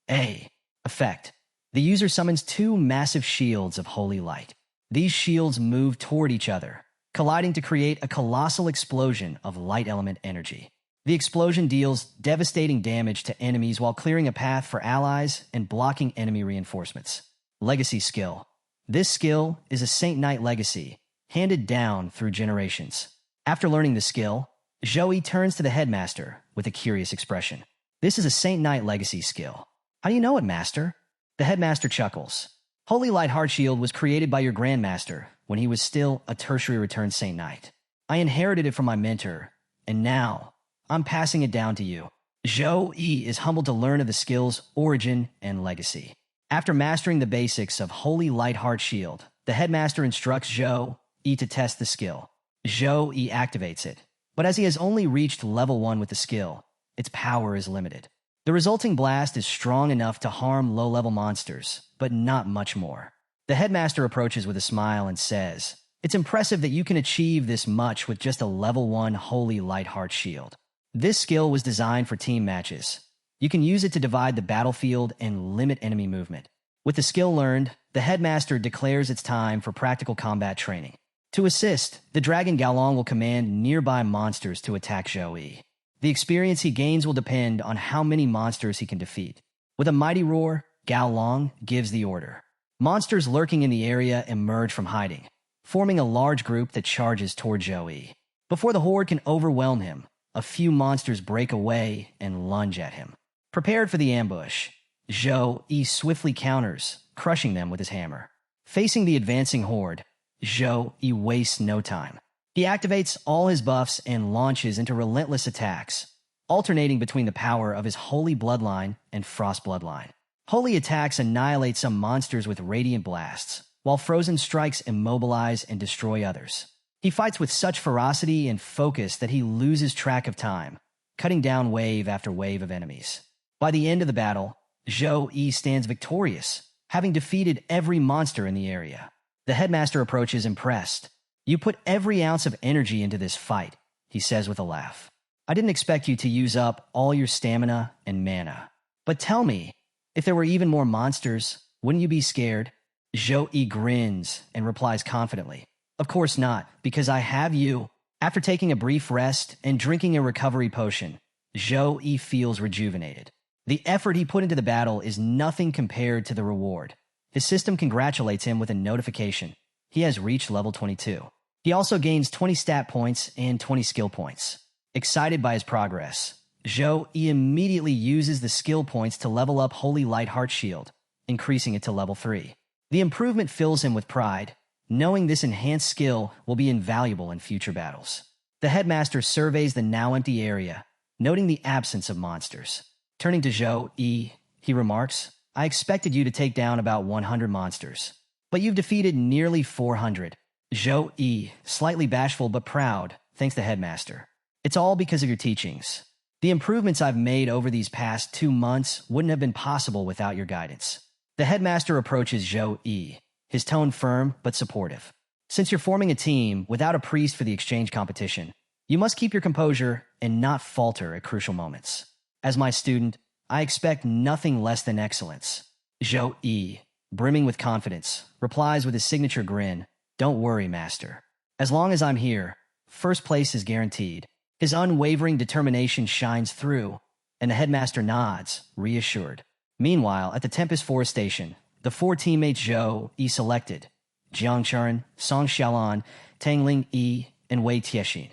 A. Effect. The user summons 2 massive shields of holy light. These shields move toward each other, colliding to create a colossal explosion of light element energy. The explosion deals devastating damage to enemies while clearing a path for allies and blocking enemy reinforcements. Legacy skill. This skill is a Saint Knight legacy, handed down through generations. After learning the skill, Zhou Yi turns to the headmaster with a curious expression. "This is a Saint Knight legacy skill. How do you know it, master?" The headmaster chuckles. "Holy Light Heart Shield was created by your grandmaster when he was still a tertiary returned Saint Knight. I inherited it from my mentor, and now I'm passing it down to you." Zhou Yi is humbled to learn of the skill's origin and legacy. After mastering the basics of Holy Light Heart Shield, the headmaster instructs Zhou Yi to test the skill. Zhou Yi activates it, but as he has only reached level 1 with the skill, its power is limited. The resulting blast is strong enough to harm low-level monsters, but not much more. The headmaster approaches with a smile and says, "It's impressive that you can achieve this much with just a level 1 Holy Light Heart Shield. This skill was designed for team matches. You can use it to divide the battlefield and limit enemy movement." With the skill learned, the headmaster declares it's time for practical combat training. To assist, the dragon Gaolong will command nearby monsters to attack Zhou Yi. The experience he gains will depend on how many monsters he can defeat. With a mighty roar, Gaolong gives the order. Monsters lurking in the area emerge from hiding, forming a large group that charges toward Zhou Yi. Before the horde can overwhelm him, a few monsters break away and lunge at him. Prepared for the ambush, Zhou Yi swiftly counters, crushing them with his hammer. Facing the advancing horde, Zhou Yi wastes no time. He activates all his buffs and launches into relentless attacks, alternating between the power of his Holy Bloodline and Frost Bloodline. Holy attacks annihilate some monsters with radiant blasts, while frozen strikes immobilize and destroy others. He fights with such ferocity and focus that he loses track of time, cutting down wave after wave of enemies. By the end of the battle, Zhou Yi stands victorious, having defeated every monster in the area. The headmaster approaches impressed. "You put every ounce of energy into this fight," he says with a laugh. "I didn't expect you to use up all your stamina and mana. But tell me, if there were even more monsters, wouldn't you be scared?" Zhou Yi grins and replies confidently, "Of course not, because I have you." After taking a brief rest and drinking a recovery potion, Zhou Yi feels rejuvenated. The effort he put into the battle is nothing compared to the reward. His system congratulates him with a notification. He has reached level 22. He also gains 20 stat points and 20 skill points. Excited by his progress, Zhou Yi immediately uses the skill points to level up Holy Light Heart Shield, increasing it to level 3. The improvement fills him with pride, knowing this enhanced skill will be invaluable in future battles. The headmaster surveys the now empty area, noting the absence of monsters. Turning to Zhou Yi, he remarks, "I expected you to take down about 100 monsters, but you've defeated nearly 400. Zhou Yi, slightly bashful but proud, thanks the headmaster. "It's all because of your teachings. The improvements I've made over these past 2 months wouldn't have been possible without your guidance." The headmaster approaches Zhou Yi, his tone firm but supportive. "Since you're forming a team without a priest for the exchange competition, you must keep your composure and not falter at crucial moments. As my student, I expect nothing less than excellence." Zhou Yi, brimming with confidence, replies with his signature grin, "Don't worry, master. As long as I'm here, first place is guaranteed." His unwavering determination shines through, and the headmaster nods, reassured. Meanwhile, at the Tempest Forest Station, the 4 teammates Zhou Yi selected, Jiang Chuan, Song Xiaolan, Tangling Yi, and Wei Tiexin,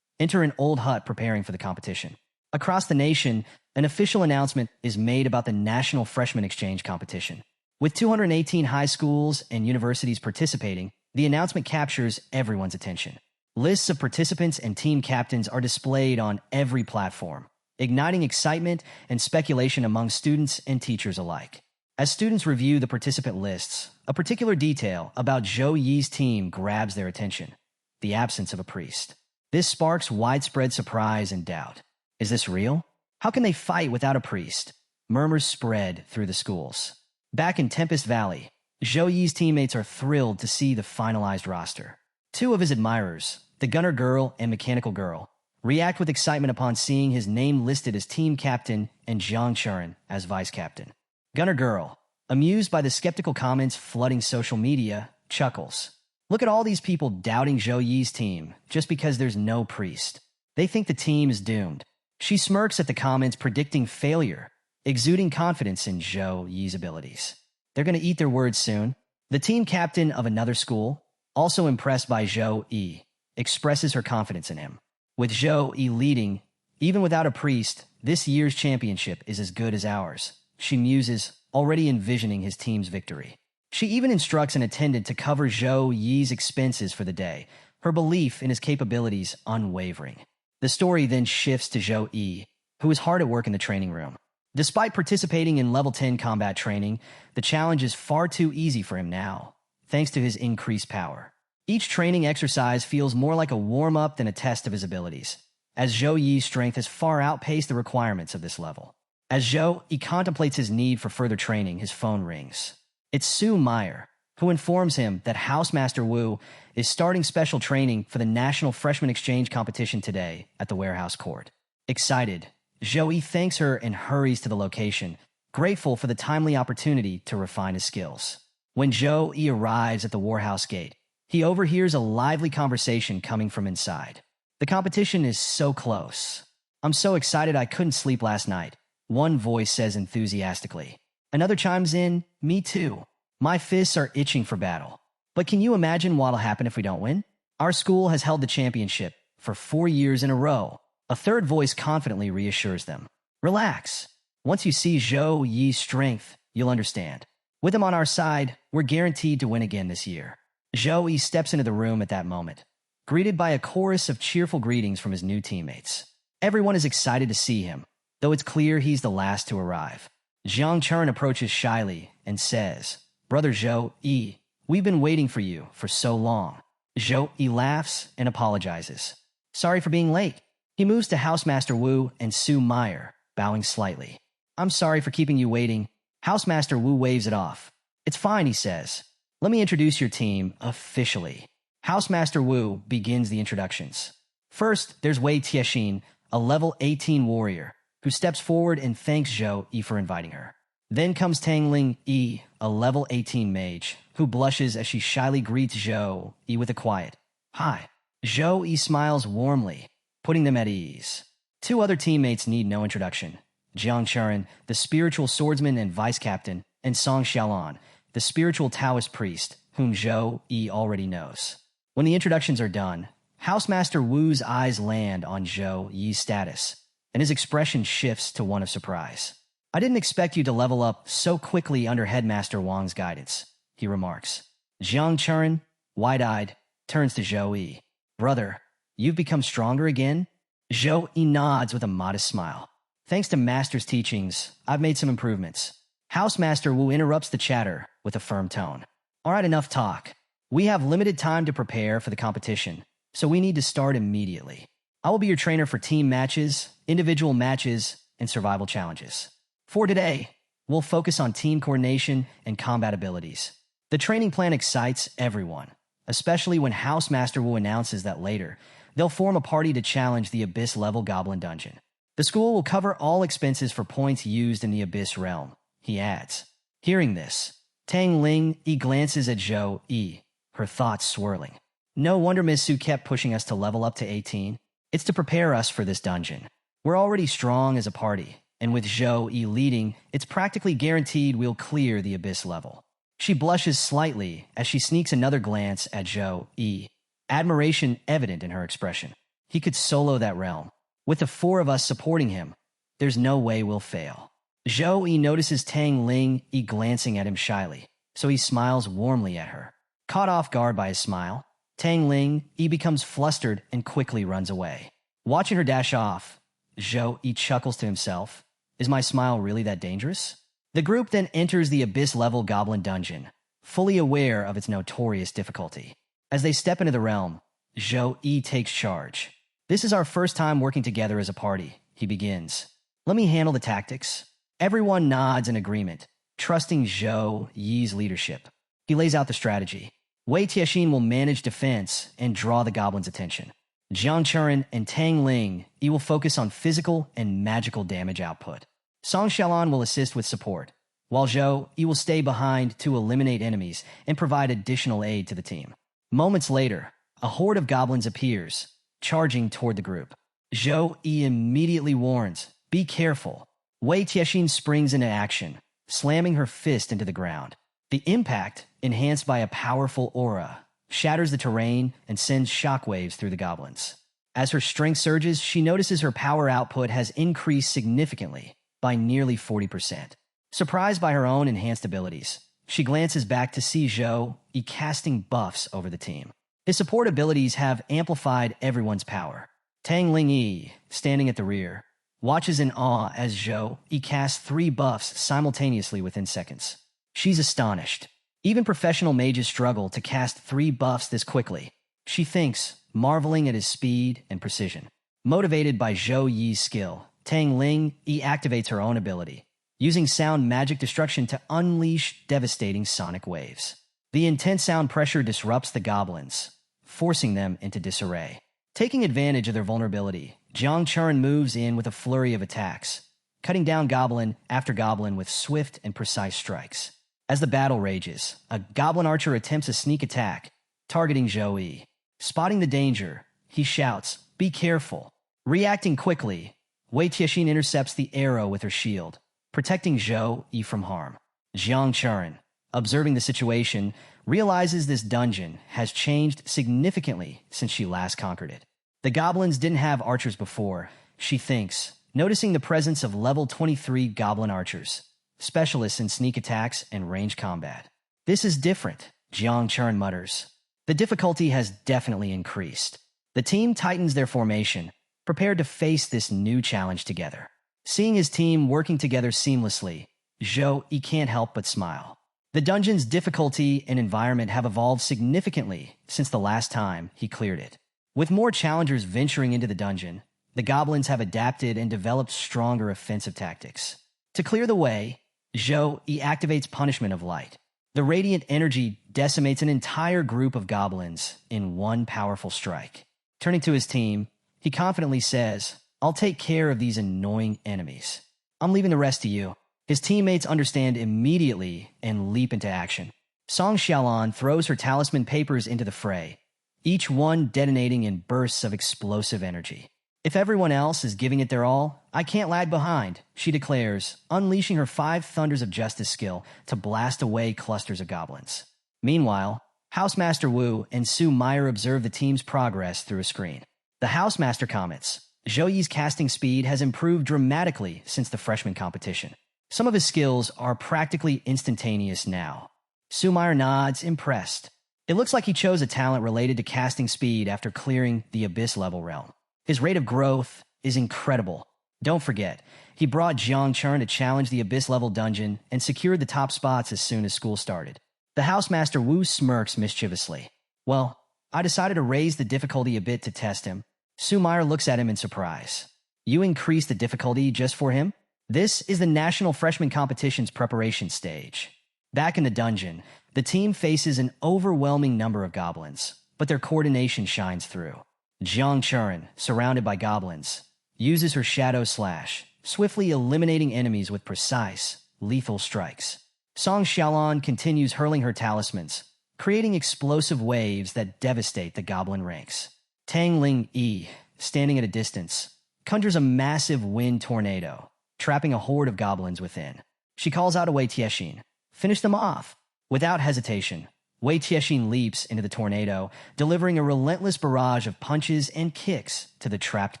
enter an old hut preparing for the competition. Across the nation, an official announcement is made about the National Freshman Exchange Competition. With 218 high schools and universities participating, the announcement captures everyone's attention. Lists of participants and team captains are displayed on every platform, igniting excitement and speculation among students and teachers alike. As students review the participant lists, a particular detail about Zhou Yi's team grabs their attention: the absence of a priest. This sparks widespread surprise and doubt. Is this real? How can they fight without a priest? Murmurs spread through the schools. Back in Tempest Valley, Zhou Yi's teammates are thrilled to see the finalized roster. 2 of his admirers, the Gunner Girl and Mechanical Girl, react with excitement upon seeing his name listed as team captain and Jiang Chuan as vice captain. Gunner Girl, amused by the skeptical comments flooding social media, chuckles. "Look at all these people doubting Zhou Yi's team just because there's no priest. They think the team is doomed." She smirks at the comments predicting failure, exuding confidence in Zhou Yi's abilities. They're going to eat their words soon. The team captain of another school, also impressed by Zhou Yi, expresses her confidence in him. With Zhou Yi leading, even without a priest, this year's championship is as good as ours, she muses, already envisioning his team's victory. She even instructs an attendant to cover Zhou Yi's expenses for the day, her belief in his capabilities unwavering. The story then shifts to Zhou Yi, who is hard at work in the training room. Despite participating in level 10 combat training, the challenge is far too easy for him now, thanks to his increased power. Each training exercise feels more like a warm-up than a test of his abilities. as Zhou Yi's strength has far outpaced the requirements of this level. As Zhou Yi contemplates his need for further training, his phone rings. It's Sue Meyer, who informs him that Housemaster Wu is starting special training for the National Freshman Exchange competition today at the warehouse court. Excited, Zhou Yi thanks her and hurries to the location, grateful for the timely opportunity to refine his skills. When Zhou Yi arrives at the warehouse gate, he overhears a lively conversation coming from inside. The competition is so close. I'm so excited I couldn't sleep last night, one voice says enthusiastically. Another chimes in, me too. My fists are itching for battle. But can you imagine what'll happen if we don't win? Our school has held the championship for 4 years in a row. A third voice confidently reassures them. Relax. Once you see Zhou Yi's strength, you'll understand. With him on our side, we're guaranteed to win again this year. Zhou Yi steps into the room at that moment, greeted by a chorus of cheerful greetings from his new teammates. Everyone is excited to see him, though it's clear he's the last to arrive. Jiang Chern approaches shyly and says, "Brother Zhou Yi, we've been waiting for you for so long." Zhou Yi laughs and apologizes. "Sorry for being late." He moves to Housemaster Wu and Sue Meyer, bowing slightly. "I'm sorry for keeping you waiting." Housemaster Wu waves it off. "It's fine," he says. "Let me introduce your team officially." Housemaster Wu begins the introductions. First, there's Wei Tiexin, a level 18 warrior, who steps forward and thanks Zhou Yi for inviting her. Then comes Tangling Yi, a level 18 mage, who blushes as she shyly greets Zhou Yi with a quiet, "Hi." Zhou Yi smiles warmly, putting them at ease. Two other teammates need no introduction. Jiang Chern, the spiritual swordsman and vice-captain, and Song Xiaolan, the spiritual Taoist priest, whom Zhou Yi already knows. When the introductions are done, Housemaster Wu's eyes land on Zhou Yi's status, and his expression shifts to one of surprise. "I didn't expect you to level up so quickly under Headmaster Wang's guidance," he remarks. Jiang Chern, wide-eyed, turns to Zhou Yi. "Brother, you've become stronger again?" Zhou Yi nods with a modest smile. "Thanks to Master's teachings, I've made some improvements." Housemaster Wu interrupts the chatter with a firm tone. "All right, enough talk. We have limited time to prepare for the competition, so we need to start immediately. I will be your trainer for team matches, individual matches, and survival challenges. For today, we'll focus on team coordination and combat abilities." The training plan excites everyone, especially when Housemaster Wu announces that later, they'll form a party to challenge the Abyss-level Goblin Dungeon. The school will cover all expenses for points used in the Abyss realm, he adds. Hearing this, Tang Ling Yi glances at Zhou Yi, her thoughts swirling. "No wonder Ms. Su kept pushing us to level up to 18. It's to prepare us for this dungeon. We're already strong as a party, and with Zhou Yi leading, it's practically guaranteed we'll clear the Abyss level." She blushes slightly as she sneaks another glance at Zhou Yi, admiration evident in her expression. He could solo that realm. With the 4 of us supporting him, there's no way we'll fail. Zhou Yi notices Tang Ling Yi glancing at him shyly, so he smiles warmly at her. Caught off guard by his smile, Tang Ling Yi becomes flustered and quickly runs away. Watching her dash off, Zhou Yi chuckles to himself. Is my smile really that dangerous? The group then enters the Abyss-level Goblin Dungeon, fully aware of its notorious difficulty. As they step into the realm, Zhou Yi takes charge. "This is our first time working together as a party," he begins. "Let me handle the tactics." Everyone nods in agreement, trusting Zhou Yi's leadership. He lays out the strategy. Wei Tiexin will manage defense and draw the goblins' attention. Jiang Chern and Tang Ling Yi will focus on physical and magical damage output. Song Xiaolan will assist with support, while Zhou Yi will stay behind to eliminate enemies and provide additional aid to the team. Moments later, a horde of goblins appears, charging toward the group. Zhou Yi immediately warns, "Be careful." Wei Tiexin springs into action, slamming her fist into the ground. The impact, enhanced by a powerful aura, shatters the terrain and sends shockwaves through the goblins. As her strength surges, she notices her power output has increased significantly, by nearly 40%. Surprised by her own enhanced abilities, she glances back to see Zhou Yi casting buffs over the team. His support abilities have amplified everyone's power. Tang Ling Yi, standing at the rear, watches in awe as Zhou Yi casts 3 buffs simultaneously within seconds. She's astonished. Even professional mages struggle to cast 3 buffs this quickly. She thinks, marveling at his speed and precision. Motivated by Zhou Yi's skill, Tang Ling activates her own ability, using sound magic destruction to unleash devastating sonic waves. The intense sound pressure disrupts the goblins, forcing them into disarray. Taking advantage of their vulnerability, Jiang Churen moves in with a flurry of attacks, cutting down goblin after goblin with swift and precise strikes. As the battle rages, a goblin archer attempts a sneak attack, targeting Zhou Yi. Spotting the danger, he shouts, "Be careful!" Reacting quickly, Wei Tiexin intercepts the arrow with her shield, protecting Zhou Yi from harm. Jiang Churen, observing the situation, realizes this dungeon has changed significantly since she last conquered it. The goblins didn't have archers before, she thinks, noticing the presence of level 23 goblin archers, specialists in sneak attacks and range combat. "This is different," Jiang Churen mutters. The difficulty has definitely increased. The team tightens their formation, prepared to face this new challenge together. Seeing his team working together seamlessly, Zhou Yi can't help but smile. The dungeon's difficulty and environment have evolved significantly since the last time he cleared it. With more challengers venturing into the dungeon, the goblins have adapted and developed stronger offensive tactics. To clear the way, Zhou Yi activates Punishment of Light. The radiant energy decimates an entire group of goblins in one powerful strike. Turning to his team, he confidently says, "I'll take care of these annoying enemies. I'm leaving the rest to you." His teammates understand immediately and leap into action. Song Xiaolan throws her talisman papers into the fray, each one detonating in bursts of explosive energy. "If everyone else is giving it their all, I can't lag behind," she declares, unleashing her 5 Thunders of Justice skill to blast away clusters of goblins. Meanwhile, Housemaster Wu and Su Meyer observe the team's progress through a screen. The Housemaster comments, "Zhou Yi's casting speed has improved dramatically since the freshman competition. Some of his skills are practically instantaneous now." Su Meyer nods, impressed. It looks like he chose a talent related to casting speed after clearing the Abyss level realm. His rate of growth is incredible. Don't forget, he brought Jiang Churen to challenge the Abyss level dungeon and secured the top spots as soon as school started. The Housemaster Wu smirks mischievously. "Well, I decided to raise the difficulty a bit to test him." Su Meyer looks at him in surprise. "You increased the difficulty just for him?" This is the National Freshman Competition's preparation stage. Back in the dungeon, the team faces an overwhelming number of goblins, but their coordination shines through. Jiang Churen, surrounded by goblins, uses her Shadow Slash, swiftly eliminating enemies with precise, lethal strikes. Song Xiaolan continues hurling her talismans, creating explosive waves that devastate the goblin ranks. Tang Ling Yi, standing at a distance, conjures a massive wind tornado, trapping a horde of goblins within. She calls out to Wei Tiexin, "Finish them off." Without hesitation, Wei Tiexin leaps into the tornado, delivering a relentless barrage of punches and kicks to the trapped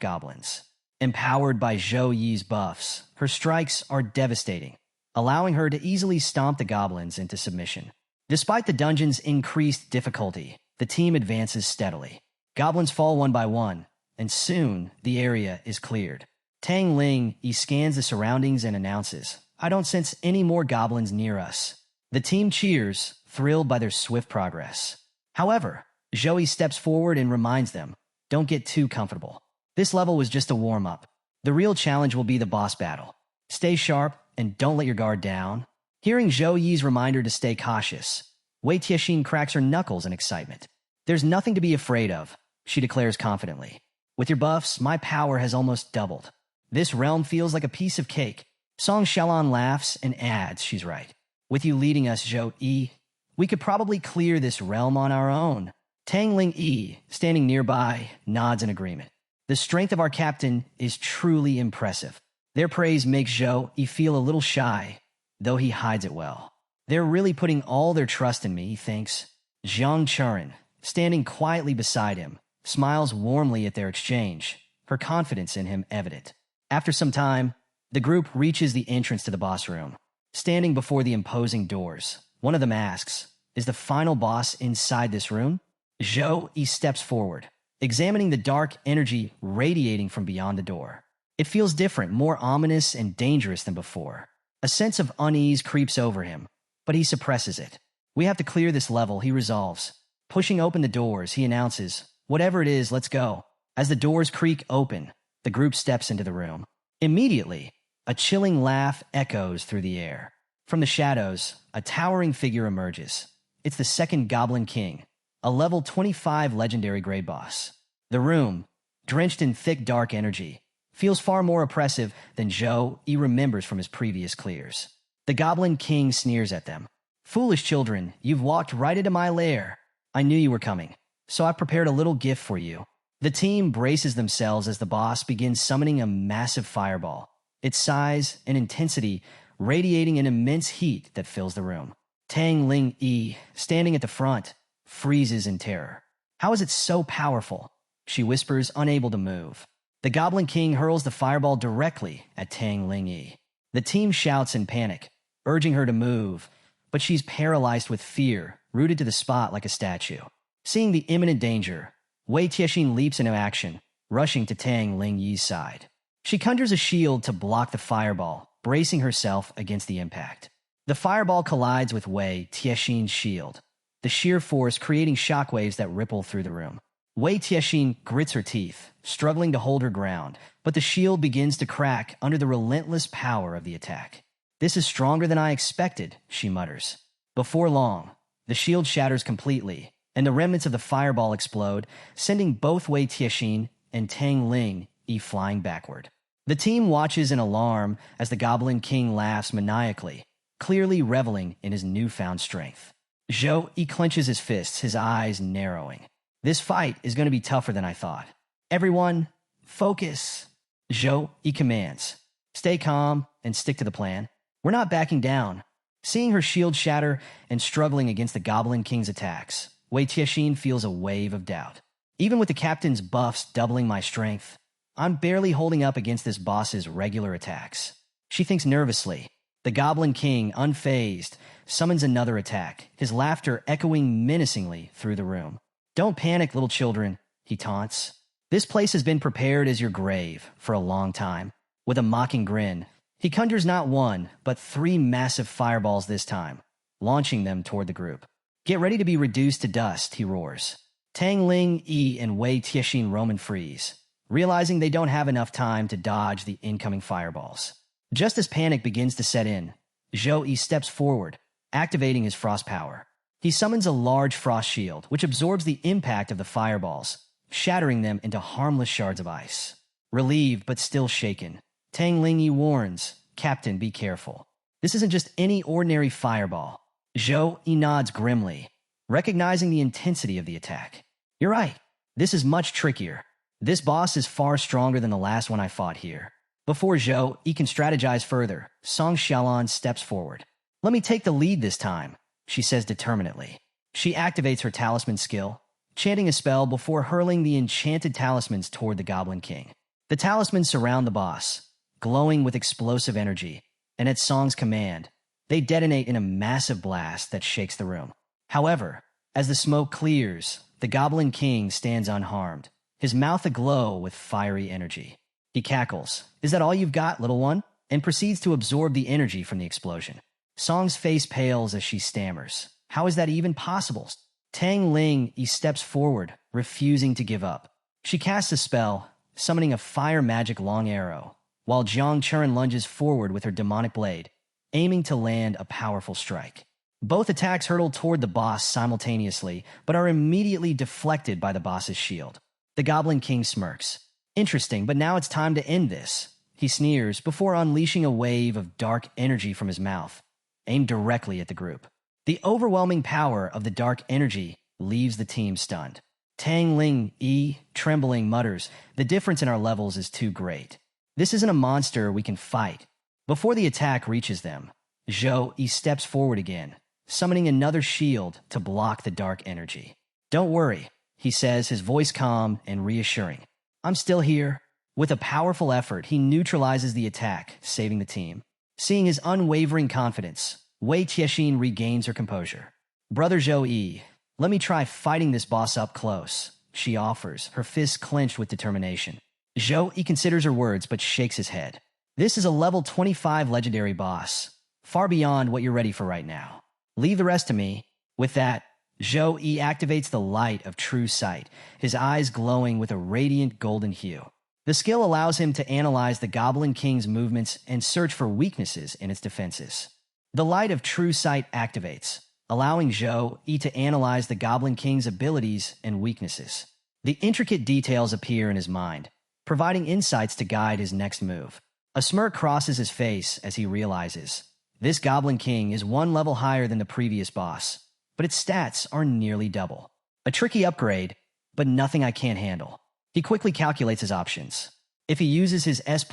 goblins. Empowered by Zhou Yi's buffs, her strikes are devastating, allowing her to easily stomp the goblins into submission. Despite the dungeon's increased difficulty, the team advances steadily. Goblins fall one by one, and soon the area is cleared. Tang Ling scans the surroundings and announces, "I don't sense any more goblins near us." The team cheers, thrilled by their swift progress. However, Zhou Yi steps forward and reminds them, "Don't get too comfortable. This level was just a warm-up. The real challenge will be the boss battle. Stay sharp and don't let your guard down." Hearing Zhou Yi's reminder to stay cautious, Wei Tiexin cracks her knuckles in excitement. "There's nothing to be afraid of," she declares confidently. "With your buffs, my power has almost doubled. This realm feels like a piece of cake." Song Xiaolan laughs and adds she's right. "With you leading us, Zhou Yi, we could probably clear this realm on our own." Tang Ling Yi, standing nearby, nods in agreement. "The strength of our captain is truly impressive." Their praise makes Zhou Yi feel a little shy, though he hides it well. "They're really putting all their trust in me," he thinks. Jiang Churen, standing quietly beside him, smiles warmly at their exchange, her confidence in him evident. After some time, the group reaches the entrance to the boss room. Standing before the imposing doors, one of them asks, "Is the final boss inside this room?" Zhou Yi steps forward, examining the dark energy radiating from beyond the door. It feels different, more ominous and dangerous than before. A sense of unease creeps over him, but he suppresses it. "We have to clear this level," he resolves. Pushing open the doors, he announces, "Whatever it is, let's go." As the doors creak open, The group steps into the room. Immediately, a chilling laugh echoes through the air. From the shadows, a towering figure emerges. It's the second Goblin King, a level 25 legendary grade boss. The room, drenched in thick dark energy, feels far more oppressive than Zhou Yi remembers from his previous clears. The Goblin King sneers at them. "Foolish children, you've walked right into my lair. I knew you were coming, so I prepared a little gift for you." The team braces themselves as the boss begins summoning a massive fireball, its size and intensity radiating an immense heat that fills the room. Tang Ling Yi, standing at the front, freezes in terror. "How is it so powerful?" she whispers, unable to move. The Goblin King hurls the fireball directly at Tang Ling Yi. The team shouts in panic, urging her to move, but she's paralyzed with fear, rooted to the spot like a statue. Seeing the imminent danger, Wei Tiexin leaps into action, rushing to Tang Ling Yi's side. She conjures a shield to block the fireball, bracing herself against the impact. The fireball collides with Wei Tiexin's shield, the sheer force creating shockwaves that ripple through the room. Wei Tiexin grits her teeth, struggling to hold her ground, but the shield begins to crack under the relentless power of the attack. "This is stronger than I expected," she mutters. Before long, the shield shatters completely, and the remnants of the fireball explode, sending both Wei Tiexin and Tang Ling Yi flying backward. The team watches in alarm as the Goblin King laughs maniacally, clearly reveling in his newfound strength. Zhou Yi clenches his fists, his eyes narrowing. "This fight is going to be tougher than I thought. Everyone, focus." Zhou Yi commands. "Stay calm and stick to the plan. We're not backing down." Seeing her shield shatter and struggling against the Goblin King's attacks, Wei Tiexin feels a wave of doubt. "Even with the captain's buffs doubling my strength, I'm barely holding up against this boss's regular attacks." She thinks nervously. The Goblin King, unfazed, summons another attack, his laughter echoing menacingly through the room. "Don't panic, little children," he taunts. "This place has been prepared as your grave for a long time." With a mocking grin, he conjures not one, but 3 massive fireballs this time, launching them toward the group. "Get ready to be reduced to dust," he roars. Tang Ling Yi and Wei Tiexin Roman freeze, realizing they don't have enough time to dodge the incoming fireballs. Just as panic begins to set in, Zhou Yi steps forward, activating his frost power. He summons a large frost shield, which absorbs the impact of the fireballs, shattering them into harmless shards of ice. Relieved but still shaken, Tang Ling Yi warns, "Captain, be careful. This isn't just any ordinary fireball." Zhou Yi nods grimly, recognizing the intensity of the attack. "You're right. This is much trickier. This boss is far stronger than the last one I fought here." Before Zhou Yi can strategize further, Song Xiaolan steps forward. "Let me take the lead this time," she says determinedly. She activates her talisman skill, chanting a spell before hurling the enchanted talismans toward the Goblin King. The talismans surround the boss, glowing with explosive energy, and at Song's command, they detonate in a massive blast that shakes the room. However, as the smoke clears, the Goblin King stands unharmed, his mouth aglow with fiery energy. He cackles, "Is that all you've got, little one?" and proceeds to absorb the energy from the explosion. Song's face pales as she stammers. "How is that even possible?" Tang Ling Yi steps forward, refusing to give up. She casts a spell, summoning a fire magic long arrow, while Jiang Churen lunges forward with her demonic blade, aiming to land a powerful strike. Both attacks hurtle toward the boss simultaneously, but are immediately deflected by the boss's shield. The Goblin King smirks. "Interesting, but now it's time to end this." He sneers before unleashing a wave of dark energy from his mouth, aimed directly at the group. The overwhelming power of the dark energy leaves the team stunned. Tang Ling Yi, trembling, mutters, "The difference in our levels is too great. This isn't a monster we can fight." Before the attack reaches them, Zhou Yi steps forward again, summoning another shield to block the dark energy. "Don't worry," he says, his voice calm and reassuring. "I'm still here." With a powerful effort, he neutralizes the attack, saving the team. Seeing his unwavering confidence, Wei Tiexin regains her composure. "Brother Zhou Yi, let me try fighting this boss up close," she offers, her fists clenched with determination. Zhou Yi considers her words but shakes his head. "This is a level 25 legendary boss, far beyond what you're ready for right now. Leave the rest to me." With that, Zhou Yi activates the light of true sight, his eyes glowing with a radiant golden hue. The skill allows him to analyze the Goblin King's movements and search for weaknesses in its defenses. The Light of True Sight activates, allowing Zhou-Yi to analyze the Goblin King's abilities and weaknesses. The intricate details appear in his mind, providing insights to guide his next move. A smirk crosses his face as he realizes this Goblin King is one level higher than the previous boss, but its stats are nearly double. A tricky upgrade, but nothing I can't handle. He quickly calculates his options. If he uses his S+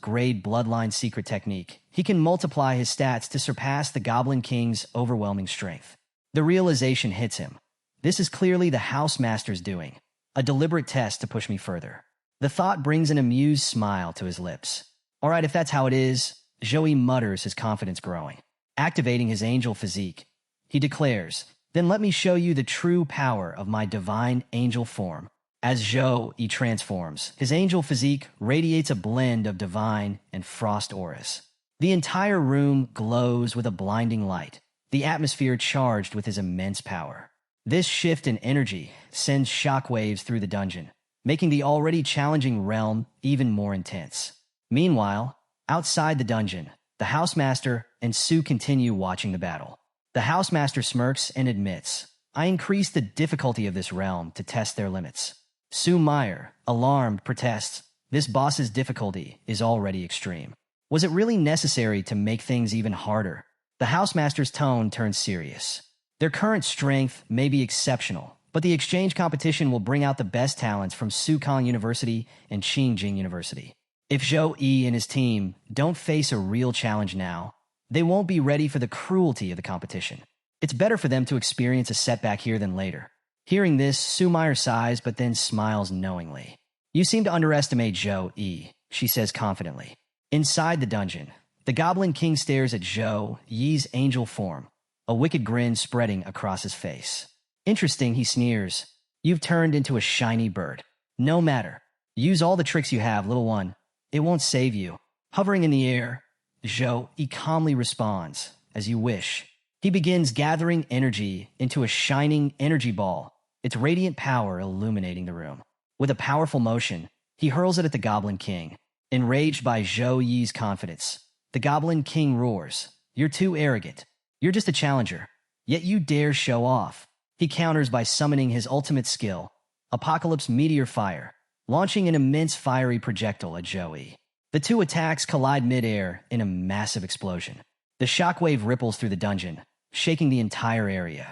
grade Bloodline secret technique, he can multiply his stats to surpass the Goblin King's overwhelming strength. The realization hits him. This is clearly the House Master's doing, a deliberate test to push me further. The thought brings an amused smile to his lips. Alright, if that's how it is, Zhou-Yi mutters, his confidence growing. Activating his angel physique, he declares, then let me show you the true power of my divine angel form. As Zhou-Yi transforms, his angel physique radiates a blend of divine and frost auras. The entire room glows with a blinding light, the atmosphere charged with his immense power. This shift in energy sends shockwaves through the dungeon, making the already challenging realm even more intense. Meanwhile, outside the dungeon, the Housemaster and Su continue watching the battle. The Housemaster smirks and admits, I increased the difficulty of this realm to test their limits. Su Meyer, alarmed, protests, this boss's difficulty is already extreme. Was it really necessary to make things even harder? The Housemaster's tone turns serious. Their current strength may be exceptional, but the exchange competition will bring out the best talents from Sukong University and Qingjing University. If Zhou-Yi and his team don't face a real challenge now, they won't be ready for the cruelty of the competition. It's better for them to experience a setback here than later. Hearing this, Su Meyer sighs but then smiles knowingly. You seem to underestimate Zhou-Yi, she says confidently. Inside the dungeon, the Goblin King stares at Zhou-Yi's angel form, a wicked grin spreading across his face. Interesting, he sneers. You've turned into a shiny bird. No matter. Use all the tricks you have, little one. It won't save you. Hovering in the air, Zhou-Yi calmly responds, as you wish. He begins gathering energy into a shining energy ball, its radiant power illuminating the room. With a powerful motion, he hurls it at the Goblin King. Enraged by Zhou-Yi's confidence, the Goblin King roars, You're too arrogant. You're just a challenger. Yet you dare show off. He counters by summoning his ultimate skill, Apocalypse Meteor Fire, launching an immense fiery projectile at Zhou-Yi. The two attacks collide mid-air in a massive explosion. The shockwave ripples through the dungeon, shaking the entire area.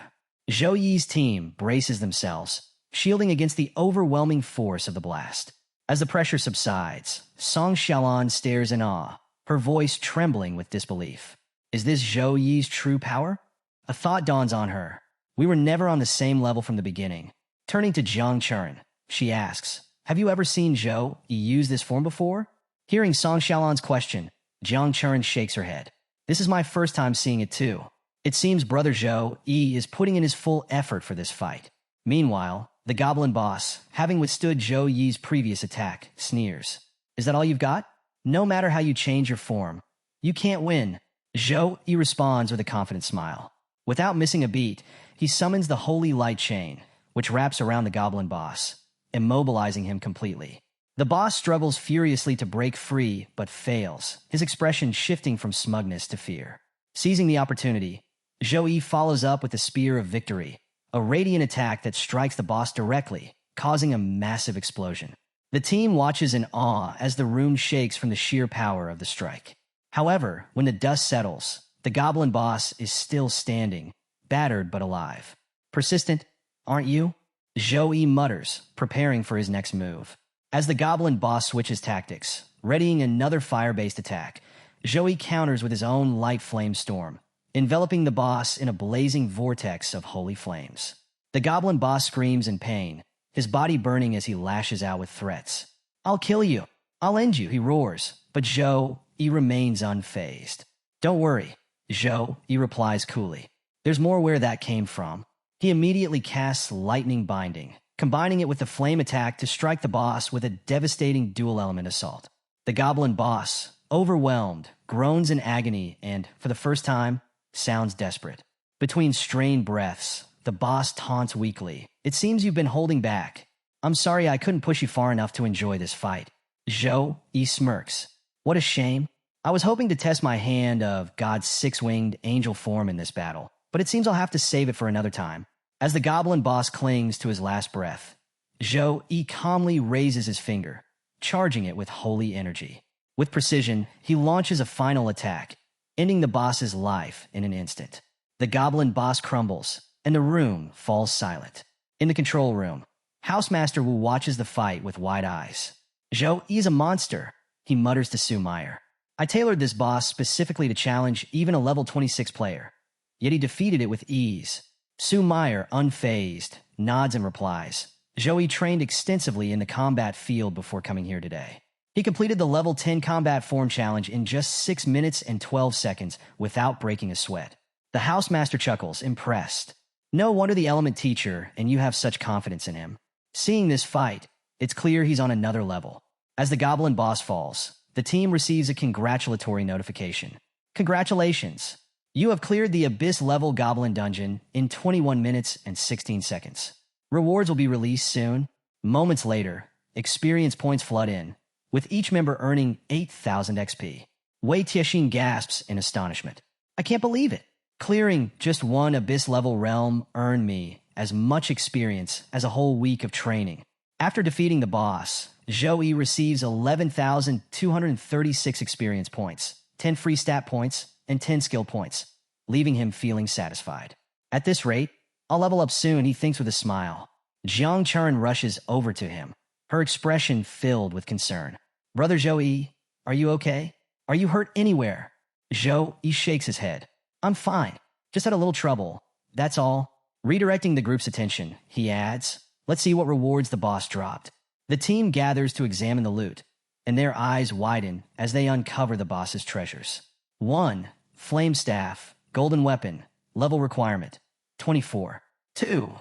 Zhou-Yi's team braces themselves, shielding against the overwhelming force of the blast. As the pressure subsides, Song Xiaolan stares in awe, her voice trembling with disbelief. Is this Zhou-Yi's true power? A thought dawns on her. We were never on the same level from the beginning. Turning to Jiang Churen, she asks, Have you ever seen Zhou-Yi use this form before? Hearing Song Xiaolan's question, Jiang Churen shakes her head. This is my first time seeing it too. It seems Brother Zhou-Yi is putting in his full effort for this fight. Meanwhile, the Goblin boss, having withstood Zhou-Yi's previous attack, sneers. Is that all you've got? No matter how you change your form, you can't win. Zhou-Yi responds with a confident smile. Without missing a beat, he summons the Holy Light Chain, which wraps around the Goblin boss, immobilizing him completely. The boss struggles furiously to break free, but fails, his expression shifting from smugness to fear. Seizing the opportunity, Zhou-Yi follows up with the Spear of Victory, a radiant attack that strikes the boss directly, causing a massive explosion. The team watches in awe as the room shakes from the sheer power of the strike. However, when the dust settles, the Goblin boss is still standing, battered but alive. Persistent, aren't you? Zhou-Yi mutters, preparing for his next move. As the Goblin boss switches tactics, readying another fire-based attack, Zhou-Yi counters with his own light flame storm, enveloping the boss in a blazing vortex of holy flames. The Goblin boss screams in pain, his body burning as he lashes out with threats. I'll kill you. I'll end you, he roars, but Zhou-Yi remains unfazed. Don't worry, Zhou-Yi replies coolly. There's more where that came from. He immediately casts Lightning Binding, combining it with the flame attack to strike the boss with a devastating dual-element assault. The Goblin boss, overwhelmed, groans in agony and, for the first time, sounds desperate. Between strained breaths, the boss taunts weakly. It seems you've been holding back. I'm sorry I couldn't push you far enough to enjoy this fight. Zhou Yi smirks. What a shame. I was hoping to test my hand of God's six-winged angel form in this battle, but it seems I'll have to save it for another time. As the goblin boss clings to his last breath, Zhou Yi calmly raises his finger, charging it with holy energy. With precision, he launches a final attack, ending the boss's life in an instant. The goblin boss crumbles, and the room falls silent. In the control room, Housemaster Wu watches the fight with wide eyes. Zhou Yi's a monster, he mutters to Su Meyer. I tailored this boss specifically to challenge even a level 26 player, yet he defeated it with ease. Su Meyer, unfazed, nods and replies. Zhou Yi trained extensively in the combat field before coming here today. He completed the level 10 combat form challenge in just 6 minutes and 12 seconds without breaking a sweat. The Housemaster chuckles, impressed. No wonder the element teacher and you have such confidence in him. Seeing this fight, it's clear he's on another level. As the goblin boss falls, the team receives a congratulatory notification. Congratulations! You have cleared the Abyss-level Goblin Dungeon in 21 minutes and 16 seconds. Rewards will be released soon. Moments later, experience points flood in, with each member earning 8,000 XP. Wei Tiexin gasps in astonishment. I can't believe it. Clearing just one Abyss-level realm earned me as much experience as a whole week of training. After defeating the boss, Zhou Yi receives 11,236 experience points, 10 free stat points, and 10 skill points, leaving him feeling satisfied. At this rate, I'll level up soon, he thinks with a smile. Jiang Chuan rushes over to him, her expression filled with concern. Brother Zhou Yi, are you okay? Are you hurt anywhere? Zhou Yi shakes his head. I'm fine, just had a little trouble, that's all. Redirecting the group's attention, he adds, let's see what rewards the boss dropped. The team gathers to examine the loot, and their eyes widen as they uncover the boss's treasures. 1. Flame Staff, Golden Weapon, Level Requirement, 24. 2.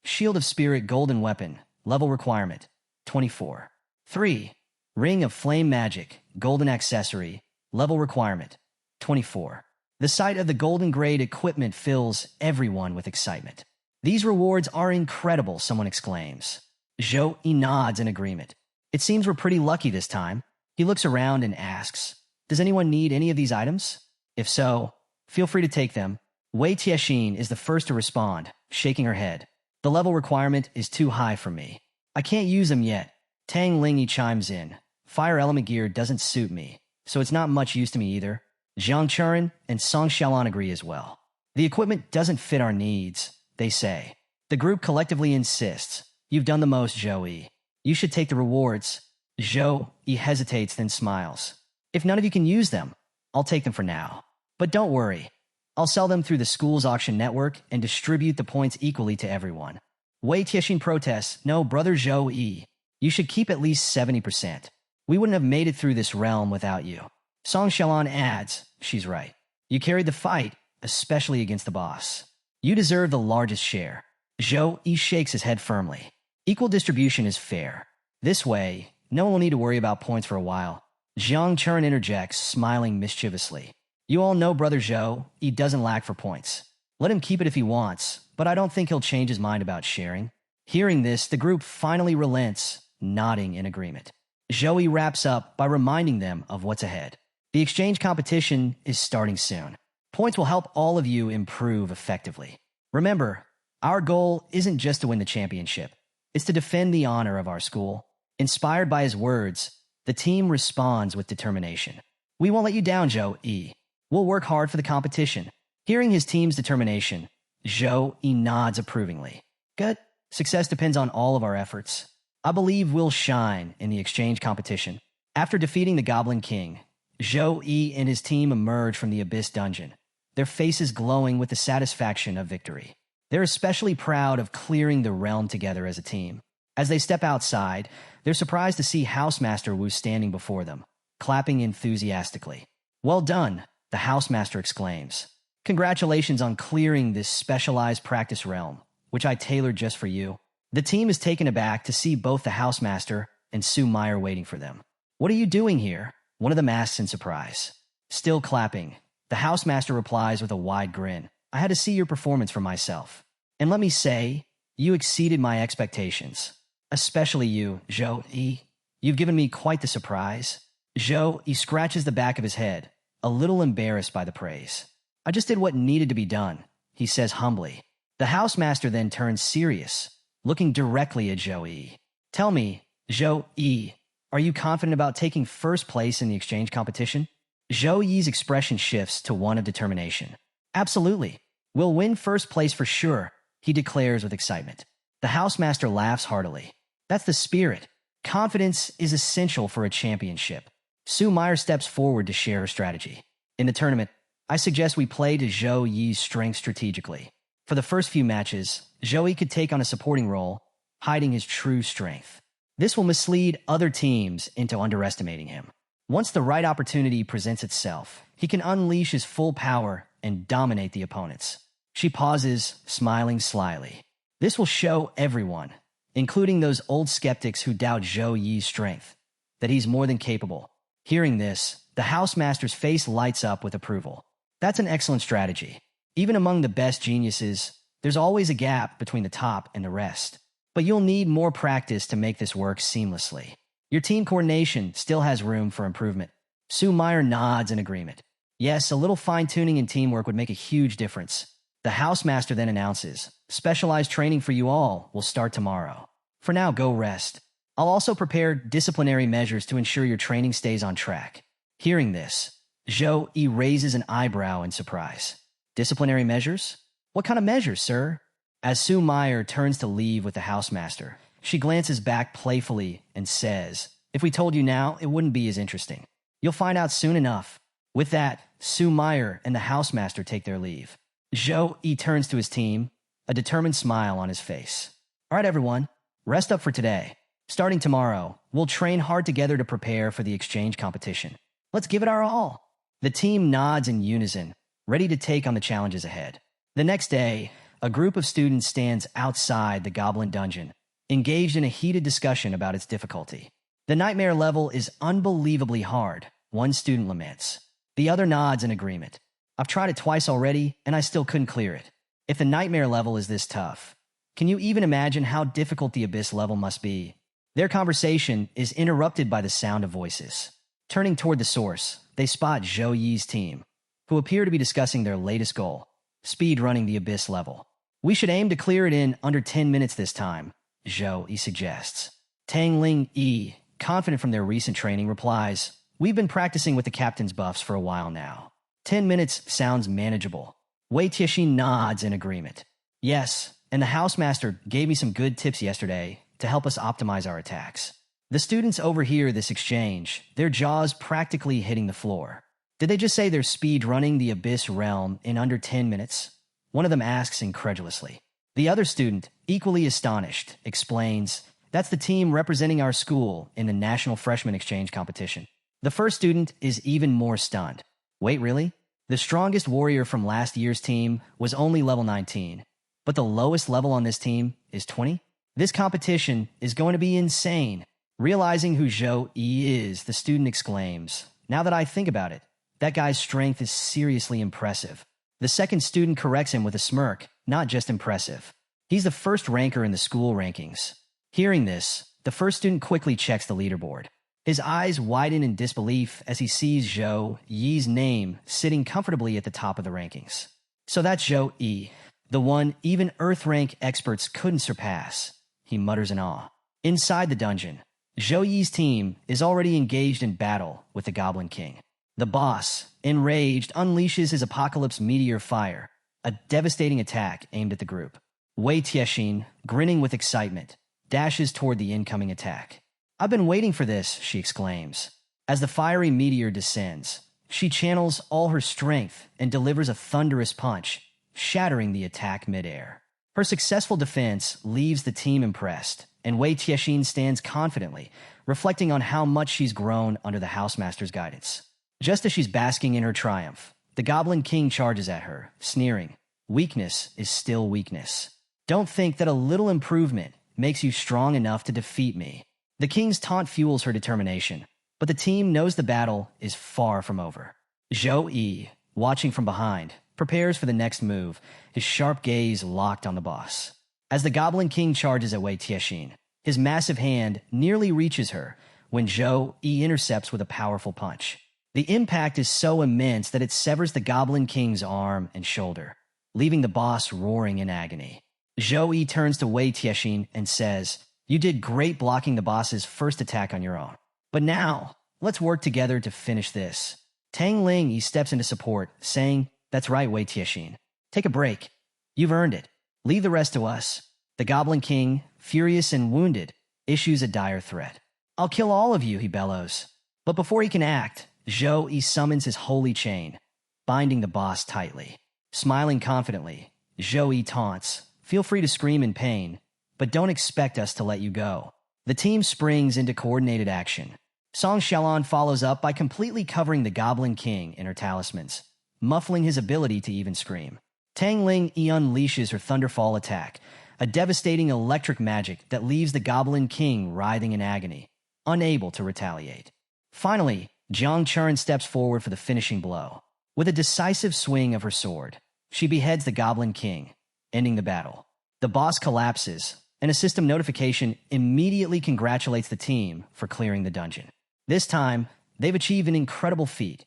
Shield of Spirit, Golden Weapon, Level Requirement, 24. 3. Ring of Flame Magic, Golden Accessory, Level Requirement, 24. The sight of the golden grade equipment fills everyone with excitement. These rewards are incredible, someone exclaims. Zhou Yi nods in agreement. It seems we're pretty lucky this time. He looks around and asks, does anyone need any of these items? If so, feel free to take them. Wei Tiexin is the first to respond, shaking her head. The level requirement is too high for me. I can't use them yet. Tang Lingyi chimes in. Fire element gear doesn't suit me, so it's not much use to me either. Jiang Chuan and Song Xiaolan agree as well. The equipment doesn't fit our needs, they say. The group collectively insists. You've done the most, Zhou Yi. You should take the rewards. Zhou Yi hesitates, then smiles. If none of you can use them, I'll take them for now. But don't worry. I'll sell them through the school's auction network and distribute the points equally to everyone. Wei Tiexin protests, no, brother Zhou Yi. You should keep at least 70%. We wouldn't have made it through this realm without you. Song Xiaolan adds, she's right. You carried the fight, especially against the boss. You deserve the largest share. Zhou Yi shakes his head firmly. Equal distribution is fair. This way, no one will need to worry about points for a while. Jiang Chuan interjects, smiling mischievously. You all know brother Zhou, he doesn't lack for points. Let him keep it if he wants, but I don't think he'll change his mind about sharing. Hearing this, the group finally relents, nodding in agreement. Zhou Yi wraps up by reminding them of what's ahead. The exchange competition is starting soon. Points will help all of you improve effectively. Remember, our goal isn't just to win the championship. It's to defend the honor of our school. Inspired by his words, the team responds with determination. We won't let you down, Zhou Yi. We'll work hard for the competition. Hearing his team's determination, Zhou Yi nods approvingly. Good. Success depends on all of our efforts. I believe we'll shine in the exchange competition. After defeating the Goblin King, Zhou Yi and his team emerge from the Abyss Dungeon, their faces glowing with the satisfaction of victory. They're especially proud of clearing the realm together as a team. As they step outside, they're surprised to see Housemaster Wu standing before them, clapping enthusiastically. Well done, the Housemaster exclaims. Congratulations on clearing this specialized practice realm, which I tailored just for you. The team is taken aback to see both the Housemaster and Su Meyer waiting for them. What are you doing here? One of them asks in surprise. Still clapping, the Housemaster replies with a wide grin. I had to see your performance for myself. And let me say, you exceeded my expectations. Especially you, Zhou Yi. You've given me quite the surprise. Zhou, he scratches the back of his head, a little embarrassed by the praise. I just did what needed to be done, he says humbly. The housemaster then turns serious, looking directly at Zhou Yi. Tell me, Zhou Yi, are you confident about taking first place in the exchange competition? Zhou Yi's expression shifts to one of determination. Absolutely. We'll win first place for sure, he declares with excitement. The housemaster laughs heartily. That's the spirit. Confidence is essential for a championship. Sue Meyer steps forward to share her strategy. In the tournament, I suggest we play to Zhou Yi's strength strategically. For the first few matches, Zhou Yi could take on a supporting role, hiding his true strength. This will mislead other teams into underestimating him. Once the right opportunity presents itself, he can unleash his full power and dominate the opponents. She pauses, smiling slyly. This will show everyone, including those old skeptics who doubt Zhou Yi's strength, that he's more than capable. Hearing this, the housemaster's face lights up with approval. That's an excellent strategy. Even among the best geniuses, there's always a gap between the top and the rest. But you'll need more practice to make this work seamlessly. Your team coordination still has room for improvement. Sue Meyer nods in agreement. Yes, a little fine-tuning and teamwork would make a huge difference. The housemaster then announces, specialized training for you all will start tomorrow. For now, go rest. I'll also prepare disciplinary measures to ensure your training stays on track. Hearing this, Zhou Yi raises an eyebrow in surprise. Disciplinary measures? What kind of measures, sir? As Sue Meyer turns to leave with the housemaster, she glances back playfully and says, if we told you now, it wouldn't be as interesting. You'll find out soon enough. With that, Sue Meyer and the housemaster take their leave. Zhou Yi turns to his team, a determined smile on his face. All right, everyone, rest up for today. Starting tomorrow, we'll train hard together to prepare for the exchange competition. Let's give it our all. The team nods in unison, ready to take on the challenges ahead. The next day, a group of students stands outside the Goblin Dungeon, engaged in a heated discussion about its difficulty. The nightmare level is unbelievably hard, one student laments. The other nods in agreement. I've tried it twice already, and I still couldn't clear it. If the nightmare level is this tough, can you even imagine how difficult the abyss level must be? Their conversation is interrupted by the sound of voices. Turning toward the source, they spot Zhou Yi's team, who appear to be discussing their latest goal, speedrunning the abyss level. We should aim to clear it in under 10 minutes this time, Zhou Yi suggests. Tang Ling Yi, confident from their recent training, replies, we've been practicing with the captain's buffs for a while now. 10 minutes sounds manageable. Wei Tiexin nods in agreement. Yes, and the housemaster gave me some good tips yesterday to help us optimize our attacks. The students overhear this exchange, their jaws practically hitting the floor. Did they just say they're speed running the abyss realm in under 10 minutes? One of them asks incredulously. The other student, equally astonished, explains, that's the team representing our school in the National Freshman Exchange competition. The first student is even more stunned. Wait, really? The strongest warrior from last year's team was only level 19, but the lowest level on this team is 20? This competition is going to be insane. Realizing who Zhou Yi is, the student exclaims, now that I think about it, that guy's strength is seriously impressive. The second student corrects him with a smirk, not just impressive. He's the first ranker in the school rankings. Hearing this, the first student quickly checks the leaderboard. His eyes widen in disbelief as he sees Zhou Yi's name sitting comfortably at the top of the rankings. So that's Zhou Yi, the one even Earth rank experts couldn't surpass, he mutters in awe. Inside the dungeon, Zhou Yi's team is already engaged in battle with the Goblin King. The boss, enraged, unleashes his Apocalypse Meteor Fire, a devastating attack aimed at the group. Wei Tiexin, grinning with excitement, dashes toward the incoming attack. I've been waiting for this, she exclaims. As the fiery meteor descends, she channels all her strength and delivers a thunderous punch, shattering the attack midair. Her successful defense leaves the team impressed, and Wei Tiexin stands confidently, reflecting on how much she's grown under the housemaster's guidance. Just as she's basking in her triumph, the Goblin King charges at her, sneering, weakness is still weakness. Don't think that a little improvement makes you strong enough to defeat me. The king's taunt fuels her determination, but the team knows the battle is far from over. Zhou Yi, watching from behind, prepares for the next move, his sharp gaze locked on the boss. As the Goblin King charges at Wei Tiexin, his massive hand nearly reaches her, when Zhou Yi intercepts with a powerful punch. The impact is so immense that it severs the Goblin King's arm and shoulder, leaving the boss roaring in agony. Zhou Yi turns to Wei Tiexin and says, "You did great blocking the boss's first attack on your own. But now, let's work together to finish this." Tang Ling steps into support, saying, "That's right, Wei Tiexin. Take a break. You've earned it. Leave the rest to us." The Goblin King, furious and wounded, issues a dire threat. "I'll kill all of you," he bellows. But before he can act, Zhou Yi summons his holy chain, binding the boss tightly. Smiling confidently, Zhou Yi taunts, "Feel free to scream in pain, but don't expect us to let you go." The team springs into coordinated action. Song Xiaolan follows up by completely covering the Goblin King in her talismans, muffling his ability to even scream. Tang Ling unleashes her Thunderfall attack, a devastating electric magic that leaves the Goblin King writhing in agony, unable to retaliate. Finally, Jiang Chern steps forward for the finishing blow. With a decisive swing of her sword, she beheads the Goblin King, ending the battle. The boss collapses, and a system notification immediately congratulates the team for clearing the dungeon. This time, they've achieved an incredible feat,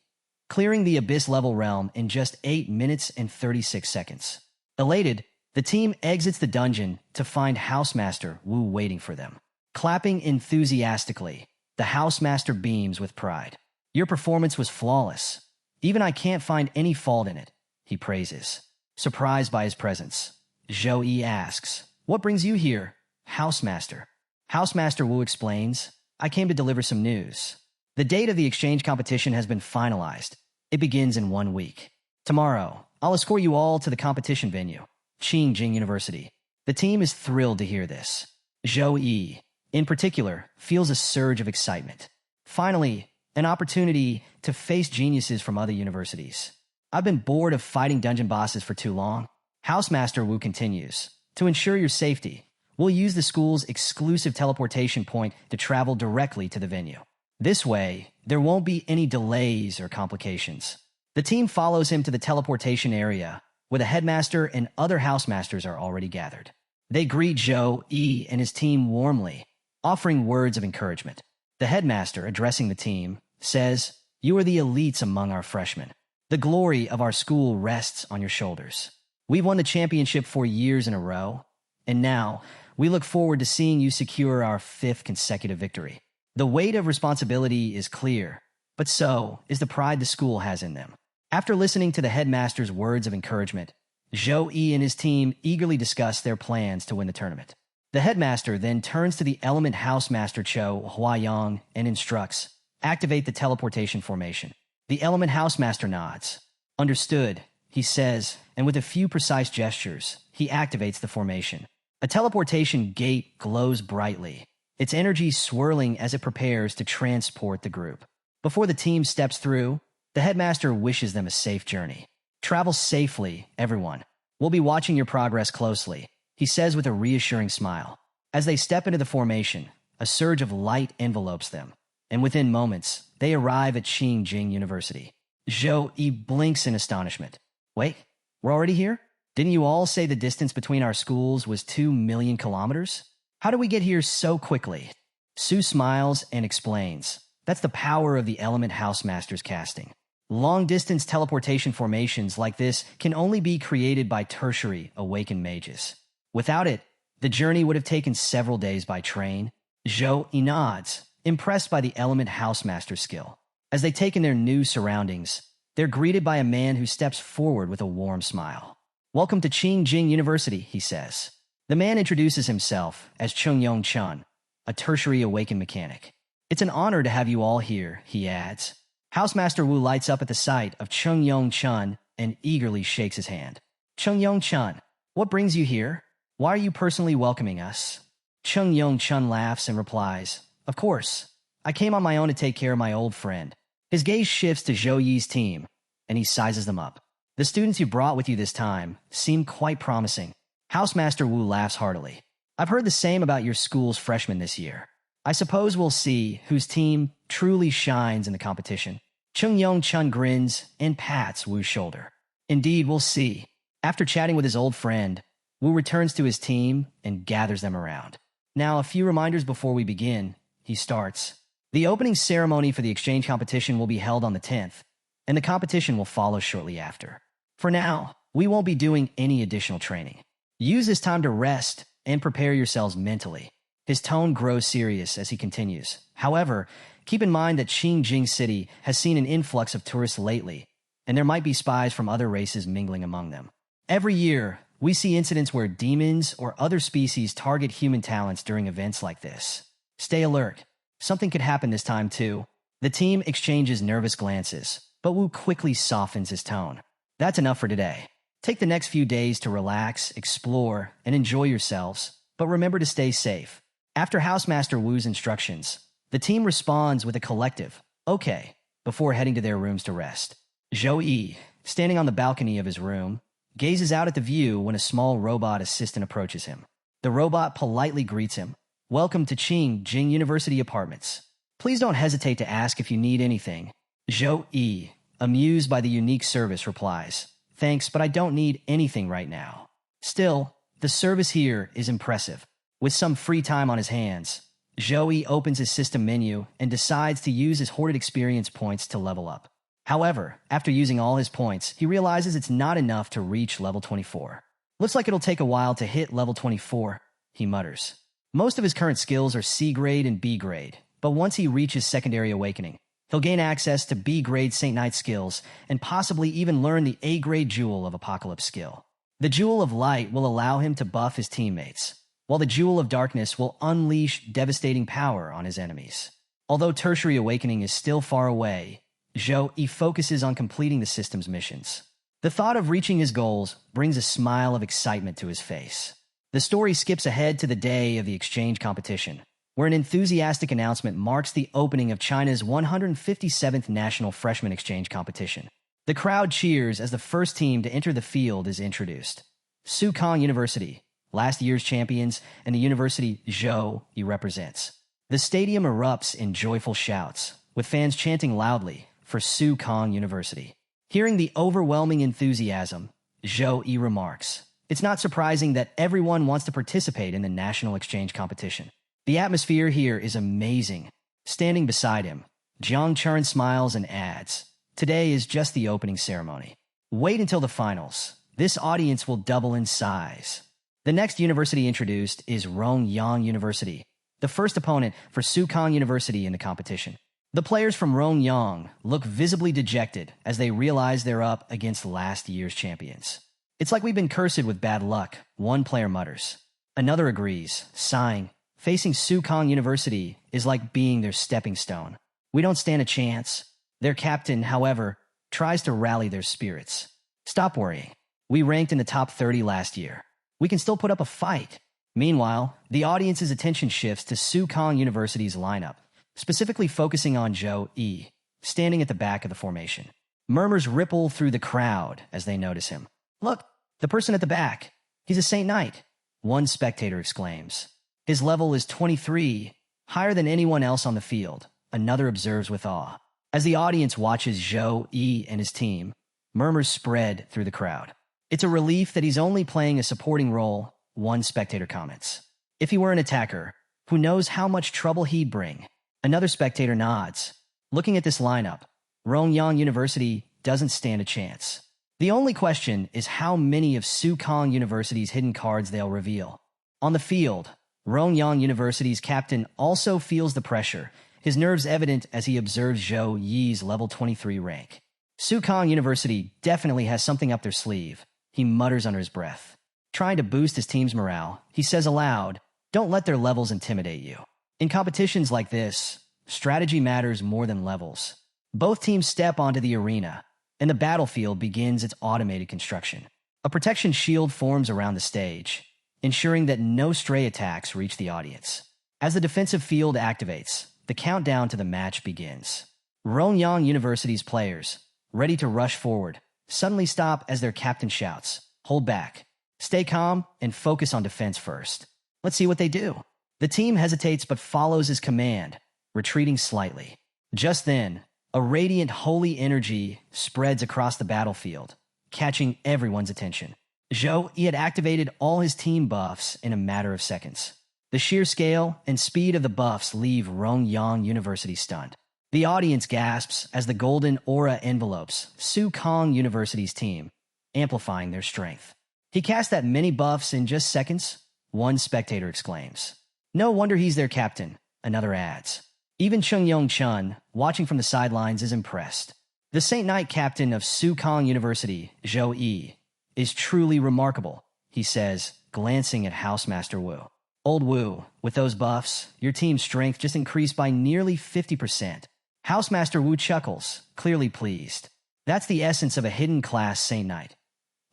clearing the Abyss-level realm in just 8 minutes and 36 seconds. Elated, the team exits the dungeon to find Housemaster Wu waiting for them. Clapping enthusiastically, the Housemaster beams with pride. "Your performance was flawless. Even I can't find any fault in it," he praises. Surprised by his presence, Zhou Yi asks, "What brings you here, Housemaster?" Housemaster Wu explains, "I came to deliver some news. The date of the exchange competition has been finalized. It begins in 1 week. Tomorrow, I'll escort you all to the competition venue, Qingjing University." The team is thrilled to hear this. Zhou Yi, in particular, feels a surge of excitement. Finally, an opportunity to face geniuses from other universities. "I've been bored of fighting dungeon bosses for too long." Housemaster Wu continues, "To ensure your safety, we'll use the school's exclusive teleportation point to travel directly to the venue. This way, there won't be any delays or complications." The team follows him to the teleportation area, where the headmaster and other housemasters are already gathered. They greet Zhou Yi and his team warmly, offering words of encouragement. The headmaster, addressing the team, says, "You are the elites among our freshmen. The glory of our school rests on your shoulders. We've won the championship 4 years in a row, and now we look forward to seeing you secure our 5th consecutive victory." The weight of responsibility is clear, but so is the pride the school has in them. After listening to the headmaster's words of encouragement, Zhou Yi and his team eagerly discuss their plans to win the tournament. The headmaster then turns to the Element Housemaster Cho Huayang and instructs, "Activate the teleportation formation." The Element Housemaster nods. "Understood," he says, and with a few precise gestures, he activates the formation. A teleportation gate glows brightly, its energy swirling as it prepares to transport the group. Before the team steps through, the headmaster wishes them a safe journey. "Travel safely, everyone. We'll be watching your progress closely," he says with a reassuring smile. As they step into the formation, a surge of light envelopes them, and within moments, they arrive at Qingjing University. Zhou Yi blinks in astonishment. "Wait, we're already here? Didn't you all say the distance between our schools was 2 million kilometers? How did we get here so quickly?" Sue smiles and explains, "That's the power of the Element Housemaster's casting. Long-distance teleportation formations like this can only be created by tertiary awakened mages. Without it, the journey would have taken several days by train." Zhou Yi nods, impressed by the Element Housemaster's skill. As they take in their new surroundings, they're greeted by a man who steps forward with a warm smile. "Welcome to Qingjing University," he says. The man introduces himself as Chungyong Chun, a tertiary awakened mechanic. "It's an honor to have you all here," he adds. Housemaster Wu lights up at the sight of Chungyong Chun and eagerly shakes his hand. "Chungyong Chun, what brings you here? Why are you personally welcoming us?" Chungyong Chun laughs and replies, "Of course, I came on my own to take care of my old friend." His gaze shifts to Zhou Yi's team, and he sizes them up. "The students you brought with you this time seem quite promising." Housemaster Wu laughs heartily. "I've heard the same about your school's freshmen this year. I suppose we'll see whose team truly shines in the competition." Chungyong Chun grins and pats Wu's shoulder. "Indeed, we'll see." After chatting with his old friend, Wu returns to his team and gathers them around. "Now, a few reminders before we begin," he starts. The opening ceremony for the exchange competition will be held on the 10th, and the competition will follow shortly after. For now, we won't be doing any additional training. Use this time to rest and prepare yourselves mentally. His tone grows serious as he continues. However, keep in mind that Xinjiang City has seen an influx of tourists lately, and there might be spies from other races mingling among them. Every year, we see incidents where demons or other species target human talents during events like this. Stay alert. Something could happen this time too. The team exchanges nervous glances, but Wu quickly softens his tone. That's enough for today. Take the next few days to relax, explore, and enjoy yourselves, but remember to stay safe. After Housemaster Wu's instructions, the team responds with a collective, "Okay," before heading to their rooms to rest. Zhou Yi, standing on the balcony of his room, gazes out at the view when a small robot assistant approaches him. The robot politely greets him. "Welcome to Qingjing University Apartments. Please don't hesitate to ask if you need anything." Zhou Yi, amused by the unique service, replies, "Thanks, but I don't need anything right now." Still, the service here is impressive. With some free time on his hands, Zhou Yi opens his system menu and decides to use his hoarded experience points to level up. However, after using all his points, he realizes it's not enough to reach level 24. "Looks like it'll take a while to hit level 24, he mutters. Most of his current skills are C grade and B grade, but once he reaches Secondary Awakening, he'll gain access to B grade Saint Knight skills and possibly even learn the A grade Jewel of Apocalypse skill. The Jewel of Light will allow him to buff his teammates, while the Jewel of Darkness will unleash devastating power on his enemies. Although Tertiary Awakening is still far away, Zhou Yi focuses on completing the system's missions. The thought of reaching his goals brings a smile of excitement to his face. The story skips ahead to the day of the exchange competition, where an enthusiastic announcement marks the opening of China's 157th National Freshman Exchange Competition. The crowd cheers as the first team to enter the field is introduced. Sukong University, last year's champions, and the university Zhou Yi represents. The stadium erupts in joyful shouts, with fans chanting loudly for Sukong University. Hearing the overwhelming enthusiasm, Zhou Yi remarks, "It's not surprising that everyone wants to participate in the national exchange competition. The atmosphere here is amazing." Standing beside him, Jiang Chern smiles and adds, "Today is just the opening ceremony. Wait until the finals. This audience will double in size." The next university introduced is Rongyang University, the first opponent for Sukong University in the competition. The players from Rongyang look visibly dejected as they realize they're up against last year's champions. "It's like we've been cursed with bad luck," one player mutters. Another agrees, sighing. Facing Sukong University is like being their stepping stone. "We don't stand a chance." Their captain, however, tries to rally their spirits. "Stop worrying. We ranked in the top 30 last year. We can still put up a fight." Meanwhile, the audience's attention shifts to Sukong University's lineup, specifically focusing on Zhou Yi, standing at the back of the formation. Murmurs ripple through the crowd as they notice him. "Look, the person at the back. He's a Saint Knight," one spectator exclaims. "His level is 23, higher than anyone else on the field," another observes with awe. As the audience watches Zhou Yi and his team, murmurs spread through the crowd. "It's a relief that he's only playing a supporting role," one spectator comments. "If he were an attacker, who knows how much trouble he'd bring?" Another spectator nods. Looking at this lineup, Rongyang University doesn't stand a chance. The only question is how many of Sukong University's hidden cards they'll reveal. On the field, Rongyang University's captain also feels the pressure, his nerves evident as he observes Zhou Yi's level 23 rank. Sukong University definitely has something up their sleeve, he mutters under his breath. Trying to boost his team's morale, he says aloud, "Don't let their levels intimidate you." In competitions like this, strategy matters more than levels. Both teams step onto the arena, and the battlefield begins its automated construction. A protection shield forms around the stage, ensuring that no stray attacks reach the audience. As the defensive field activates, the countdown to the match begins. Rongyang University's players, ready to rush forward, suddenly stop as their captain shouts, "Hold back. Stay calm and focus on defense first." Let's see what they do. The team hesitates but follows his command, retreating slightly. Just then, a radiant holy energy spreads across the battlefield, catching everyone's attention. Zhou Yi had activated all his team buffs in a matter of seconds. The sheer scale and speed of the buffs leave Rongyang University stunned. The audience gasps as the golden aura envelopes Sukong University's team, amplifying their strength. He cast that many buffs in just seconds? One spectator exclaims. No wonder he's their captain, another adds. Even Chung Yong Chun, watching from the sidelines, is impressed. The Saint Knight captain of Sukong University, Zhou Yi, is truly remarkable, he says, glancing at Housemaster Wu. Old Wu, with those buffs, your team's strength just increased by nearly 50%. Housemaster Wu chuckles, clearly pleased. That's the essence of a hidden class Saint Knight.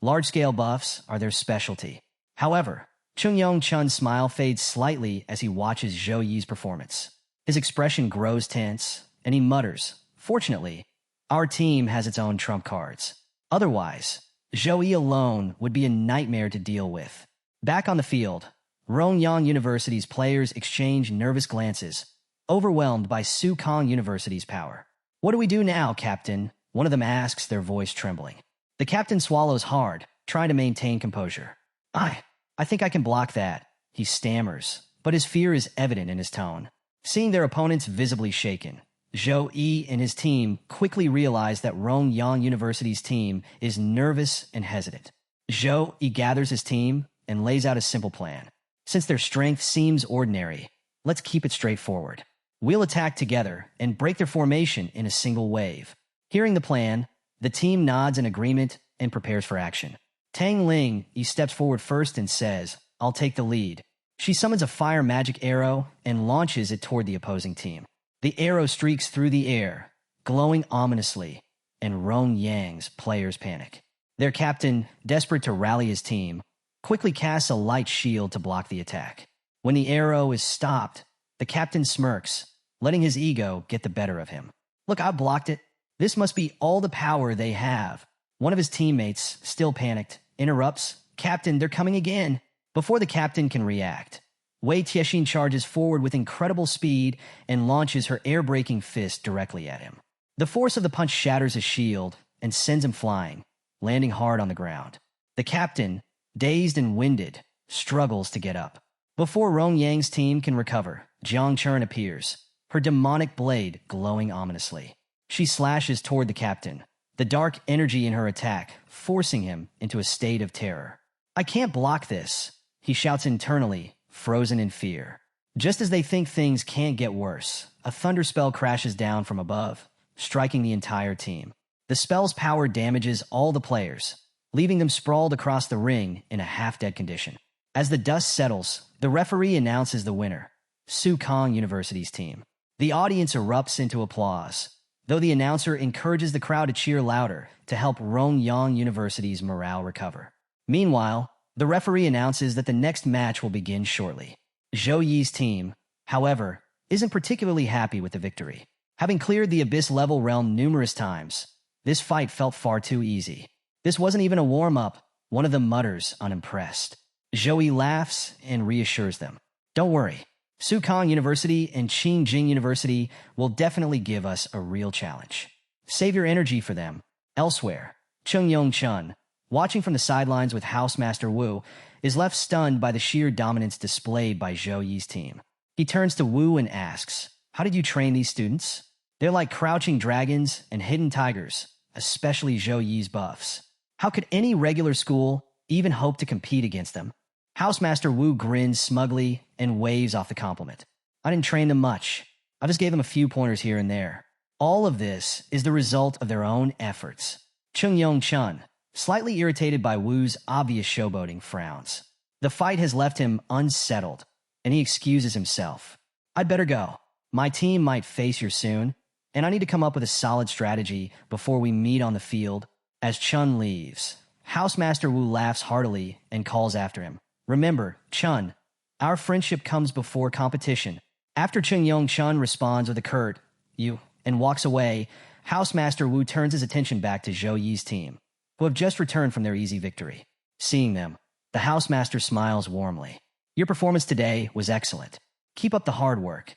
Large-scale buffs are their specialty. However, Chung Yong Chun's smile fades slightly as he watches Zhou Yi's performance. His expression grows tense, and he mutters, fortunately, our team has its own trump cards. Otherwise, Zhou Yi alone would be a nightmare to deal with. Back on the field, Rongyang University's players exchange nervous glances, overwhelmed by Sukong University's power. What do we do now, Captain? One of them asks, their voice trembling. The captain swallows hard, trying to maintain composure. I think I can block that, he stammers, but his fear is evident in his tone. Seeing their opponents visibly shaken, Zhou Yi and his team quickly realize that Rongyang University's team is nervous and hesitant. Zhou Yi gathers his team and lays out a simple plan. Since their strength seems ordinary, let's keep it straightforward. We'll attack together and break their formation in a single wave. Hearing the plan, the team nods in agreement and prepares for action. Tang Ling steps forward first and says, I'll take the lead. She summons a fire magic arrow and launches it toward the opposing team. The arrow streaks through the air, glowing ominously, and Rongyang's players panic. Their captain, desperate to rally his team, quickly casts a light shield to block the attack. When the arrow is stopped, the captain smirks, letting his ego get the better of him. Look, I blocked it. This must be all the power they have. One of his teammates, still panicked, interrupts, Captain, they're coming again. Before the captain can react, Wei Tiexin charges forward with incredible speed and launches her air-breaking fist directly at him. The force of the punch shatters his shield and sends him flying, landing hard on the ground. The captain, dazed and winded, struggles to get up. Before Rongyang's team can recover, Jiang Chern appears, her demonic blade glowing ominously. She slashes toward the captain, the dark energy in her attack forcing him into a state of terror. I can't block this, he shouts internally, frozen in fear. Just as they think things can't get worse, a thunder spell crashes down from above, striking the entire team. The spell's power damages all the players, leaving them sprawled across the ring in a half-dead condition. As the dust settles, the referee announces the winner, Sukong University's team. The audience erupts into applause, though the announcer encourages the crowd to cheer louder to help Rongyang University's morale recover. Meanwhile, the referee announces that the next match will begin shortly. Zhou Yi's team, however, isn't particularly happy with the victory. Having cleared the Abyss-level realm numerous times, this fight felt far too easy. This wasn't even a warm-up, one of them mutters, unimpressed. Zhou Yi laughs and reassures them. Don't worry, Sukong University and Qingjing University will definitely give us a real challenge. Save your energy for them. Elsewhere, Chung Yong Chun, watching from the sidelines with Housemaster Wu, is left stunned by the sheer dominance displayed by Zhou Yi's team. He turns to Wu and asks, how did you train these students? They're like crouching dragons and hidden tigers, especially Zhou Yi's buffs. How could any regular school even hope to compete against them? Housemaster Wu grins smugly and waves off the compliment. I didn't train them much. I just gave them a few pointers here and there. All of this is the result of their own efforts. Chung Yong Chun, slightly irritated by Wu's obvious showboating, frowns. The fight has left him unsettled, and he excuses himself. I'd better go. My team might face you soon, and I need to come up with a solid strategy before we meet on the field. As Chun leaves, Housemaster Wu laughs heartily and calls after him. Remember, Chun, our friendship comes before competition. After Chung Yong Chun responds with a curt, you, and walks away, Housemaster Wu turns his attention back to Zhou Yi's team, who have just returned from their easy victory. Seeing them, the Housemaster smiles warmly. Your performance today was excellent. Keep up the hard work.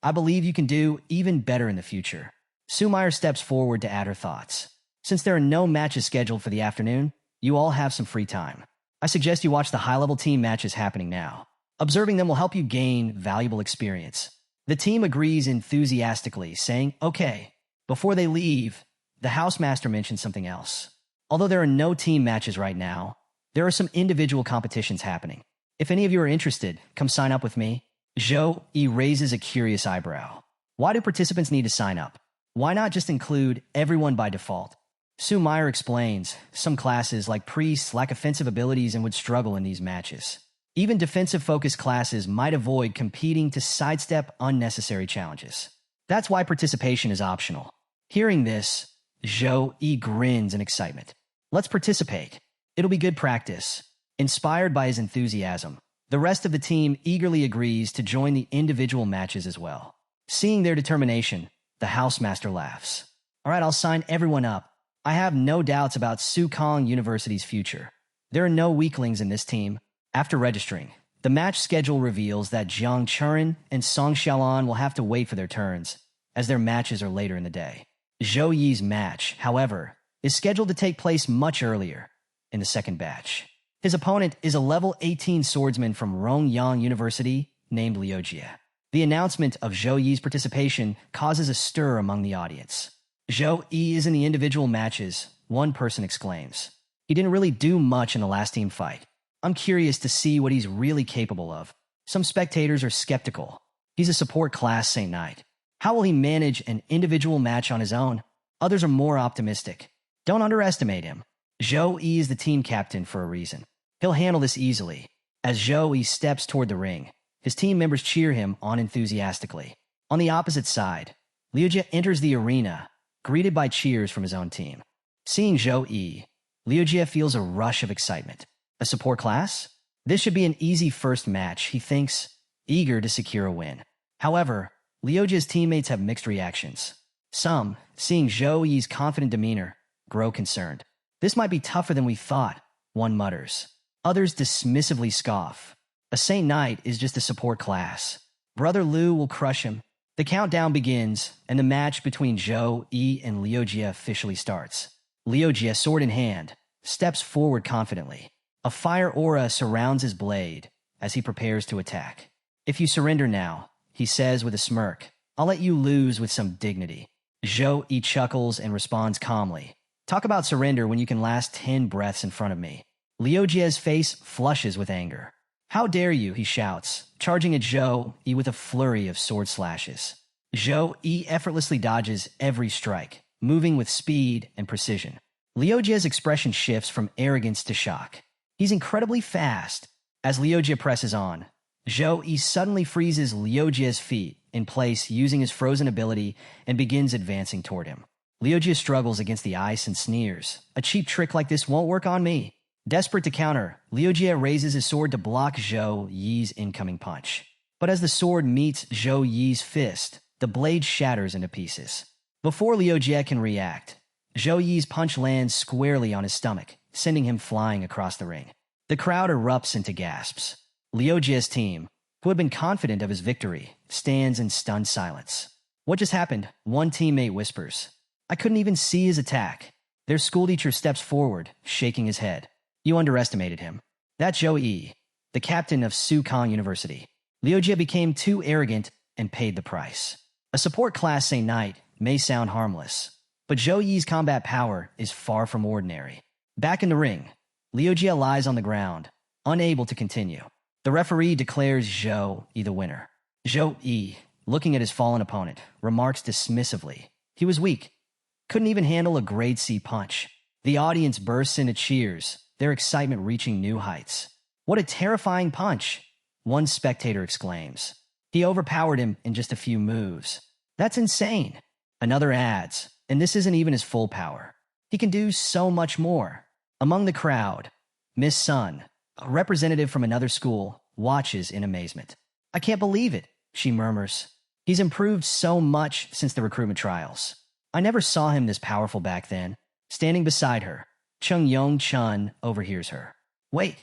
I believe you can do even better in the future. Sumair steps forward to add her thoughts. Since there are no matches scheduled for the afternoon, you all have some free time. I suggest you watch the high-level team matches happening now. Observing them will help you gain valuable experience. The team agrees enthusiastically, saying, okay. Before they leave, the housemaster mentions something else. Although there are no team matches right now, there are some individual competitions happening. If any of you are interested, come sign up with me. Zhou Yi raises a curious eyebrow. Why do participants need to sign up? Why not just include everyone by default? Su Meyer explains, some classes like priests lack offensive abilities and would struggle in these matches. Even defensive-focused classes might avoid competing to sidestep unnecessary challenges. That's why participation is optional. Hearing this, Zhou Yi grins in excitement. Let's participate. It'll be good practice. Inspired by his enthusiasm, the rest of the team eagerly agrees to join the individual matches as well. Seeing their determination, the housemaster laughs. All right, I'll sign everyone up. I have no doubts about Sukong University's future. There are no weaklings in this team. After registering, the match schedule reveals that Jiang Churen and Song Xiaolan will have to wait for their turns, as their matches are later in the day. Zhou Yi's match, however, is scheduled to take place much earlier, in the second batch. His opponent is a level 18 swordsman from Rongyang University named Liu Jie. The announcement of Zhou Yi's participation causes a stir among the audience. Zhou Yi is in the individual matches, one person exclaims. He didn't really do much in the last team fight. I'm curious to see what he's really capable of. Some spectators are skeptical. He's a support class Saint Knight. How will he manage an individual match on his own? Others are more optimistic. Don't underestimate him. Zhou Yi is the team captain for a reason. He'll handle this easily. As Zhou Yi steps toward the ring, his team members cheer him on enthusiastically. On the opposite side, Liu Jie enters the arena, greeted by cheers from his own team. Seeing Zhou Yi, Liu Jie feels a rush of excitement. A support class? This should be an easy first match, he thinks, eager to secure a win. However, Liu Jie's teammates have mixed reactions. Some, seeing Zhou Yi's confident demeanor, grow concerned. This might be tougher than we thought, one mutters. Others dismissively scoff. A Saint Knight is just a support class. Brother Liu will crush him. The countdown begins, and the match between Zhou Yi and Liu Jie officially starts. Liu Jie, sword in hand, steps forward confidently. A fire aura surrounds his blade as he prepares to attack. If you surrender now, he says with a smirk, I'll let you lose with some dignity. Zhou Yi chuckles and responds calmly. Talk about surrender when you can last 10 breaths in front of me. Liu Jie's face flushes with anger. How dare you, he shouts, charging at Zhou Yi with a flurry of sword slashes. Zhou Yi effortlessly dodges every strike, moving with speed and precision. Liu Jie's expression shifts from arrogance to shock. He's incredibly fast. As Liu Jie presses on, Zhou Yi suddenly freezes Liu Jie's feet in place using his frozen ability and begins advancing toward him. Liu Jie struggles against the ice and sneers. A cheap trick like this won't work on me. Desperate to counter, Liu Jie raises his sword to block Zhou Yi's incoming punch. But as the sword meets Zhou Yi's fist, the blade shatters into pieces. Before Liu Jie can react, Zhou Yi's punch lands squarely on his stomach, sending him flying across the ring. The crowd erupts into gasps. Liu Jie's team, who had been confident of his victory, stands in stunned silence. What just happened? One teammate whispers. I couldn't even see his attack. Their schoolteacher steps forward, shaking his head. You underestimated him. That's Zhou Yi, the captain of Sukong University. Liu Jie became too arrogant and paid the price. A support class Saint Knight may sound harmless, but Zhou Yi's combat power is far from ordinary. Back in the ring, Liu Jie lies on the ground, unable to continue. The referee declares Zhou Yi the winner. Zhou Yi, looking at his fallen opponent, remarks dismissively. He was weak. Couldn't even handle a grade C punch. The audience bursts into cheers, their excitement reaching new heights. What a terrifying punch, one spectator exclaims. He overpowered him in just a few moves. That's insane. Another adds, and this isn't even his full power. He can do so much more. Among the crowd, Miss Sun, a representative from another school, watches in amazement. I can't believe it, she murmurs. He's improved so much since the recruitment trials. I never saw him this powerful back then. Standing beside her, Chung Yong Chun overhears her. Wait,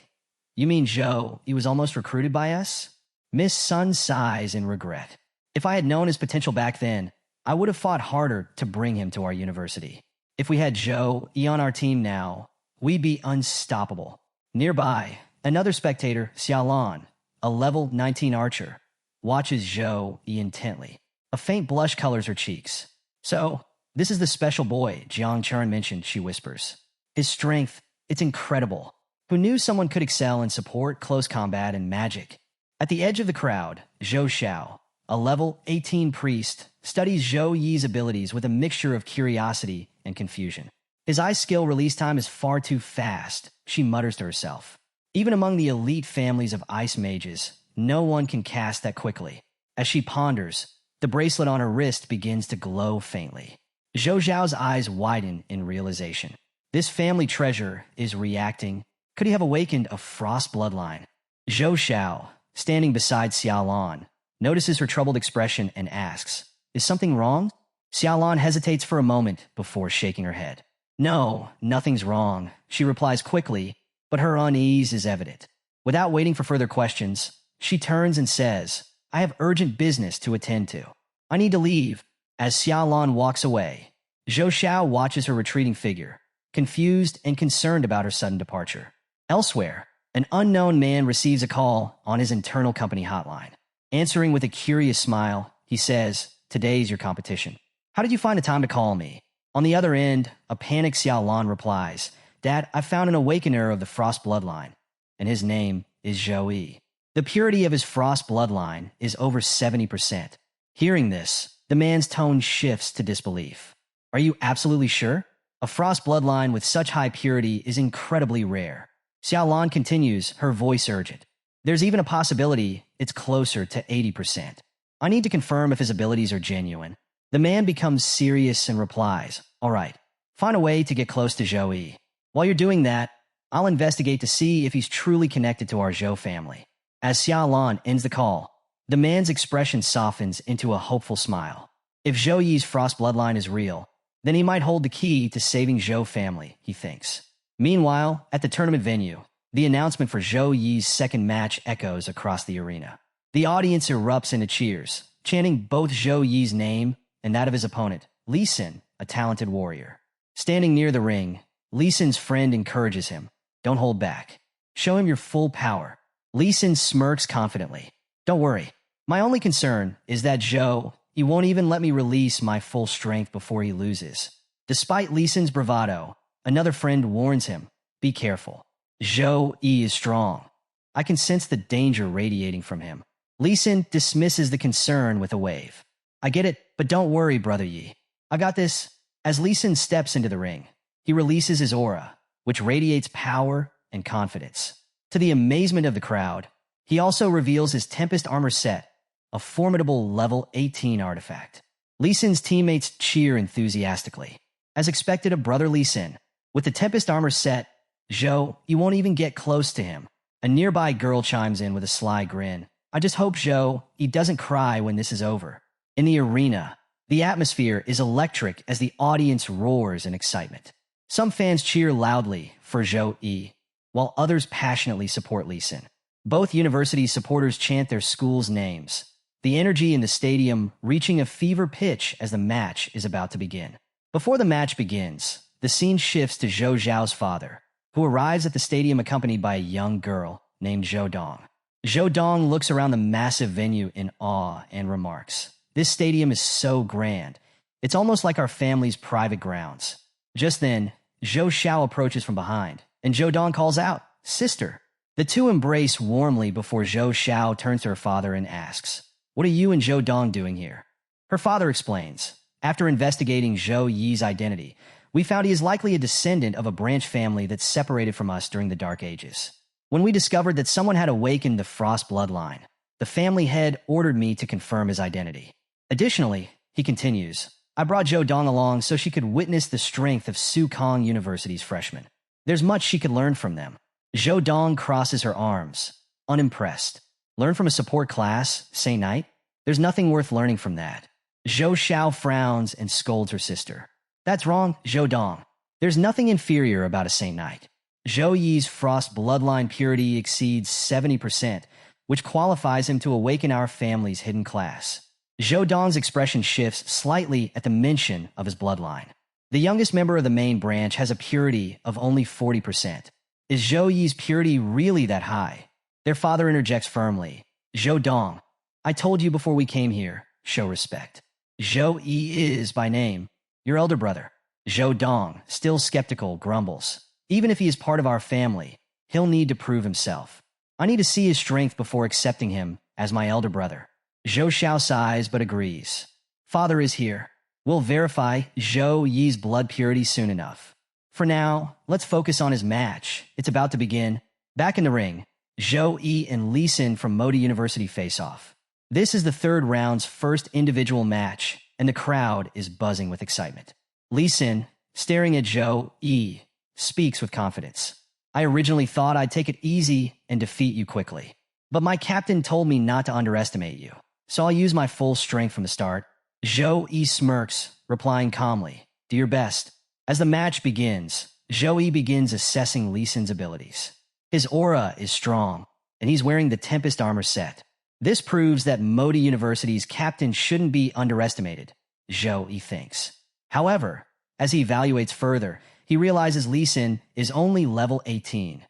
you mean Zhou, he was almost recruited by us? Miss Sun sighs in regret. If I had known his potential back then, I would have fought harder to bring him to our university. If we had Zhou Yi on our team now, we'd be unstoppable. Nearby, another spectator, Xiaolan, a level 19 archer, watches Zhou Yi intently. A faint blush colors her cheeks. So, this is the special boy Jiang Chun mentioned, she whispers. His strength, it's incredible. Who knew someone could excel in support, close combat, and magic? At the edge of the crowd, Zhou Xiao, a level 18 priest, studies Zhou Yi's abilities with a mixture of curiosity and confusion. His ice skill release time is far too fast, she mutters to herself. Even among the elite families of ice mages, no one can cast that quickly. As she ponders, the bracelet on her wrist begins to glow faintly. Zhou Xiao's eyes widen in realization. This family treasure is reacting. Could he have awakened a frost bloodline? Zhou Xiao, standing beside Xiaolan, notices her troubled expression and asks, "Is something wrong?" Xiaolan hesitates for a moment before shaking her head. "No, nothing's wrong," she replies quickly, but her unease is evident. Without waiting for further questions, she turns and says, "I have urgent business to attend to. I need to leave." As Xiaolan walks away, Zhou Xiao watches her retreating figure, confused and concerned about her sudden departure. Elsewhere, an unknown man receives a call on his internal company hotline. Answering with a curious smile, he says, "Today's your competition. How did you find the time to call me?" On the other end, a panicked Xiaolan replies, "Dad, I found an awakener of the Frost bloodline, and his name is Zhou Yi. The purity of his Frost bloodline is over 70%. Hearing this, the man's tone shifts to disbelief. "Are you absolutely sure? A Frost bloodline with such high purity is incredibly rare." Xiaolan continues, her voice urgent. "There's even a possibility it's closer to 80%. I need to confirm if his abilities are genuine." The man becomes serious and replies, "All right, find a way to get close to Zhou Yi. While you're doing that, I'll investigate to see if he's truly connected to our Zhou family." As Xiaolan ends the call, the man's expression softens into a hopeful smile. If Zhou Yi's Frost bloodline is real, then he might hold the key to saving Zhou family, he thinks. Meanwhile, at the tournament venue, the announcement for Zhou Yi's second match echoes across the arena. The audience erupts into cheers, chanting both Zhou Yi's name and that of his opponent, Li Xin, a talented warrior. Standing near the ring, Li Xin's friend encourages him, "Don't hold back. Show him your full power." Li Xin smirks confidently. "Don't worry. My only concern is that Zhou, he won't even let me release my full strength before he loses." Despite Li Xin's bravado, another friend warns him, "Be careful. Zhou Yi is strong. I can sense the danger radiating from him." Li Xin dismisses the concern with a wave. "I get it, but don't worry, Brother Yi. I got this." As Li Xin steps into the ring, he releases his aura, which radiates power and confidence. To the amazement of the crowd, he also reveals his Tempest armor set, a formidable level 18 artifact. Li Xin's teammates cheer enthusiastically. As expected of Brother Li Xin, with the Tempest armor set, Zhou, you won't even get close to him. A nearby girl chimes in with a sly grin. "I just hope Zhou, he doesn't cry when this is over." In the arena, the atmosphere is electric as the audience roars in excitement. Some fans cheer loudly for Zhou Yi, while others passionately support Li Xin. Both university supporters chant their school's names, the energy in the stadium reaching a fever pitch as the match is about to begin. Before the match begins, the scene shifts to Zhou Zhao's father, who arrives at the stadium accompanied by a young girl named Zhou Dong. Zhou Dong looks around the massive venue in awe and remarks, "This stadium is so grand. It's almost like our family's private grounds." Just then, Zhou Xiao approaches from behind, and Zhou Dong calls out, "Sister." The two embrace warmly before Zhou Xiao turns to her father and asks, "What are you and Zhou Dong doing here?" Her father explains, "After investigating Zhou Yi's identity, we found he is likely a descendant of a branch family that separated from us during the Dark Ages. When we discovered that someone had awakened the Frost bloodline, the family head ordered me to confirm his identity. Additionally," he continues, "I brought Zhou Dong along so she could witness the strength of Sukong University's freshmen. There's much she could learn from them." Zhou Dong crosses her arms, unimpressed. "Learn from a support class, Saint Knight? There's nothing worth learning from that." Zhou Xiao frowns and scolds her sister. "That's wrong, Zhou Dong. There's nothing inferior about a Saint Knight. Zhou Yi's Frost bloodline purity exceeds 70%, which qualifies him to awaken our family's hidden class." Zhou Dong's expression shifts slightly at the mention of his bloodline. The youngest member of the main branch has a purity of only 40%. Is Zhou Yi's purity really that high? Their father interjects firmly. Zhou Dong, I told you before we came here, show respect. Zhou Yi is, by name, your elder brother. Zhou Dong, still skeptical, grumbles. Even if he is part of our family, he'll need to prove himself. I need to see his strength before accepting him as my elder brother. Zhou Xiao sighs but agrees. Father is here. We'll verify Zhou Yi's blood purity soon enough. For now, let's focus on his match. It's about to begin. Back in the ring, Zhou Yi and Lee Sin from Modi University face off. This is the third round's first individual match, and the crowd is buzzing with excitement. Lee Sin, staring at Zhou Yi, speaks with confidence. I originally thought I'd take it easy and defeat you quickly. But my captain told me not to underestimate you, so I'll use my full strength from the start. Zhou Yi smirks, replying calmly, do your best. As the match begins, Zhou Yi begins assessing Lee Sin's abilities. His aura is strong, and he's wearing the Tempest armor set. This proves that Modi University's captain shouldn't be underestimated, Zhou Yi thinks. However, as he evaluates further, he realizes Lee Sin is only level 18,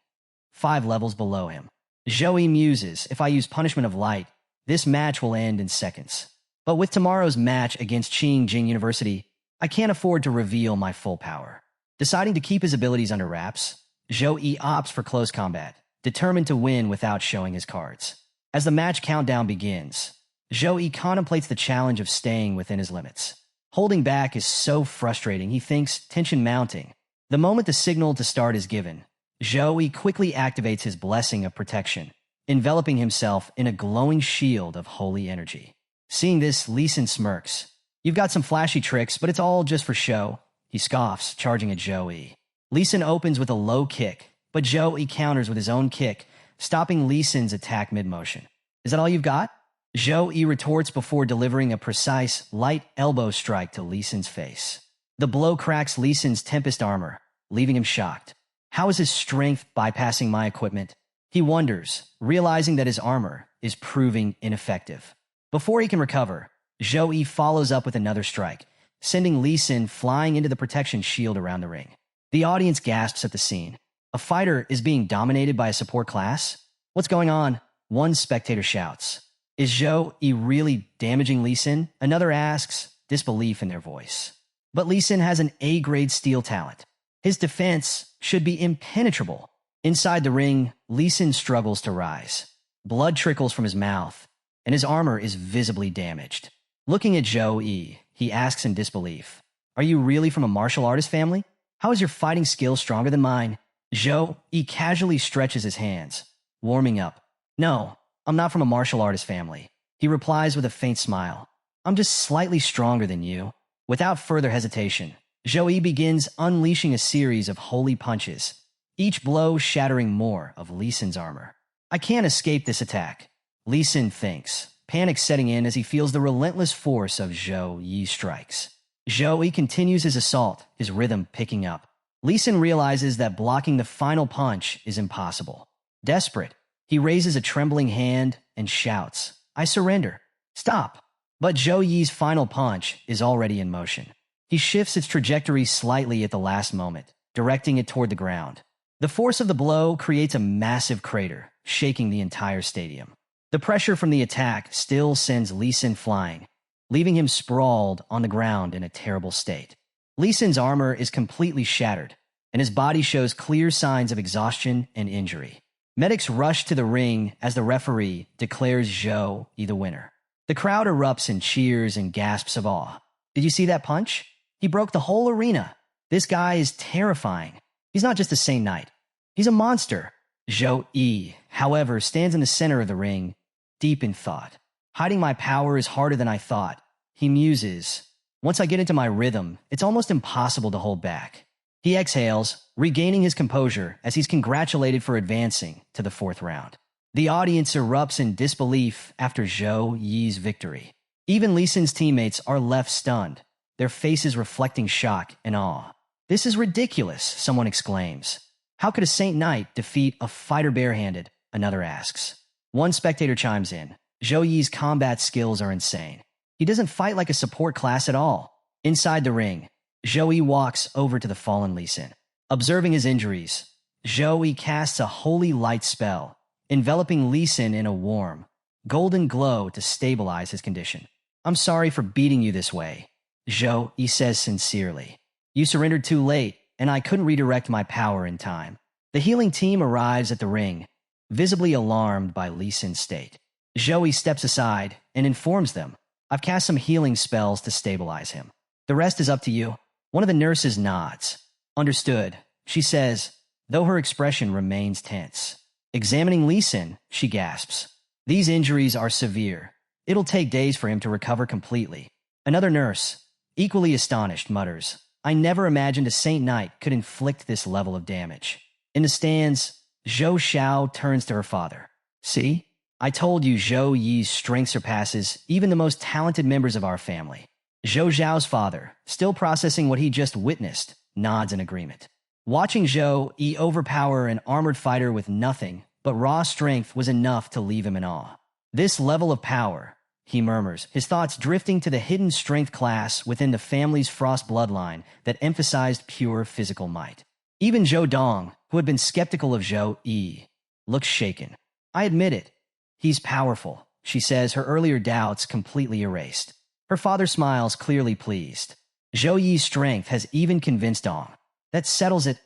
5 levels below him. Zhou Yi muses, if I use Punishment of Light, this match will end in seconds. But with tomorrow's match against Qingjing University, I can't afford to reveal my full power. Deciding to keep his abilities under wraps, Zhou Yi opts for close combat, determined to win without showing his cards. As the match countdown begins, Zhou Yi contemplates the challenge of staying within his limits. Holding back is so frustrating, he thinks, tension mounting. The moment the signal to start is given, Zhou Yi quickly activates his blessing of protection, enveloping himself in a glowing shield of holy energy. Seeing this, Lee Sin smirks. You've got some flashy tricks, but it's all just for show. He scoffs, charging at Zhou Yi. Lee Sin opens with a low kick, but Zhou Yi counters with his own kick, stopping Lee Sin's attack mid-motion. Is that all you've got? Zhou Yi retorts before delivering a precise, light elbow strike to Lee Sin's face. The blow cracks Lee Sin's Tempest armor, leaving him shocked. How is his strength bypassing my equipment? He wonders, realizing that his armor is proving ineffective. Before he can recover, Zhou Yi follows up with another strike, sending Lee Sin flying into the protection shield around the ring. The audience gasps at the scene. A fighter is being dominated by a support class? What's going on? One spectator shouts. Is Zhou Yi really damaging Lee Sin? Another asks, disbelief in their voice. But Lee Sin has an A-grade steel talent. His defense should be impenetrable. Inside the ring, Lee Sin struggles to rise. Blood trickles from his mouth, and his armor is visibly damaged. Looking at Zhou Yi, he asks in disbelief, are you really from a martial artist family? How is your fighting skill stronger than mine? Zhou Yi casually stretches his hands, warming up. No, I'm not from a martial artist family. He replies with a faint smile. I'm just slightly stronger than you. Without further hesitation, Zhou Yi begins unleashing a series of holy punches, each blow shattering more of Lee Sin's armor. I can't escape this attack, Lee Sin thinks, panic setting in as he feels the relentless force of Zhou Yi's strikes. Zhou Yi continues his assault, his rhythm picking up. Lee Sin realizes that blocking the final punch is impossible. Desperate, he raises a trembling hand and shouts, I surrender. Stop. But Zhou Yi's final punch is already in motion. He shifts its trajectory slightly at the last moment, directing it toward the ground. The force of the blow creates a massive crater, shaking the entire stadium. The pressure from the attack still sends Lee Sin flying, leaving him sprawled on the ground in a terrible state. Lee Sin's armor is completely shattered, and his body shows clear signs of exhaustion and injury. Medics rush to the ring as the referee declares Zhou Yi the winner. The crowd erupts in cheers and gasps of awe. Did you see that punch? He broke the whole arena. This guy is terrifying. He's not just a Saint Knight. He's a monster. Zhou Yi, however, stands in the center of the ring, deep in thought. Hiding my power is harder than I thought. He muses. Once I get into my rhythm, it's almost impossible to hold back. He exhales, regaining his composure as he's congratulated for advancing to the 4th round. The audience erupts in disbelief after Zhou Yi's victory. Even Lee Sin's teammates are left stunned, their faces reflecting shock and awe. This is ridiculous, someone exclaims. How could a Saint Knight defeat a fighter barehanded? Another asks. One spectator chimes in. Zhou Yi's combat skills are insane. He doesn't fight like a support class at all. Inside the ring, Zhou Yi walks over to the fallen Lee Sin. Observing his injuries, Zhou Yi casts a holy light spell, enveloping Lee Sin in a warm, golden glow to stabilize his condition. I'm sorry for beating you this way, Zhou Yi says sincerely. You surrendered too late, and I couldn't redirect my power in time. The healing team arrives at the ring, visibly alarmed by Lee Sin's state. Zhou Yi steps aside and informs them, I've cast some healing spells to stabilize him. The rest is up to you. One of the nurses nods. Understood, she says, though her expression remains tense. Examining Lee Sin, she gasps. These injuries are severe. It'll take days for him to recover completely. Another nurse, equally astonished, mutters, I never imagined a Saint Knight could inflict this level of damage. In the stands, Zhou Xiao turns to her father. See? I told you Zhou Yi's strength surpasses even the most talented members of our family. Zhou Xiao's father, still processing what he just witnessed, nods in agreement. Watching Zhou Yi overpower an armored fighter with nothing but raw strength was enough to leave him in awe. This level of power, he murmurs, his thoughts drifting to the hidden strength class within the family's frost bloodline that emphasized pure physical might. Even Zhou Dong, who had been skeptical of Zhou Yi, looks shaken. I admit it. He's powerful, she says, her earlier doubts completely erased. Her father smiles, clearly pleased. Zhou Yi's strength has even convinced Dong. That settles it.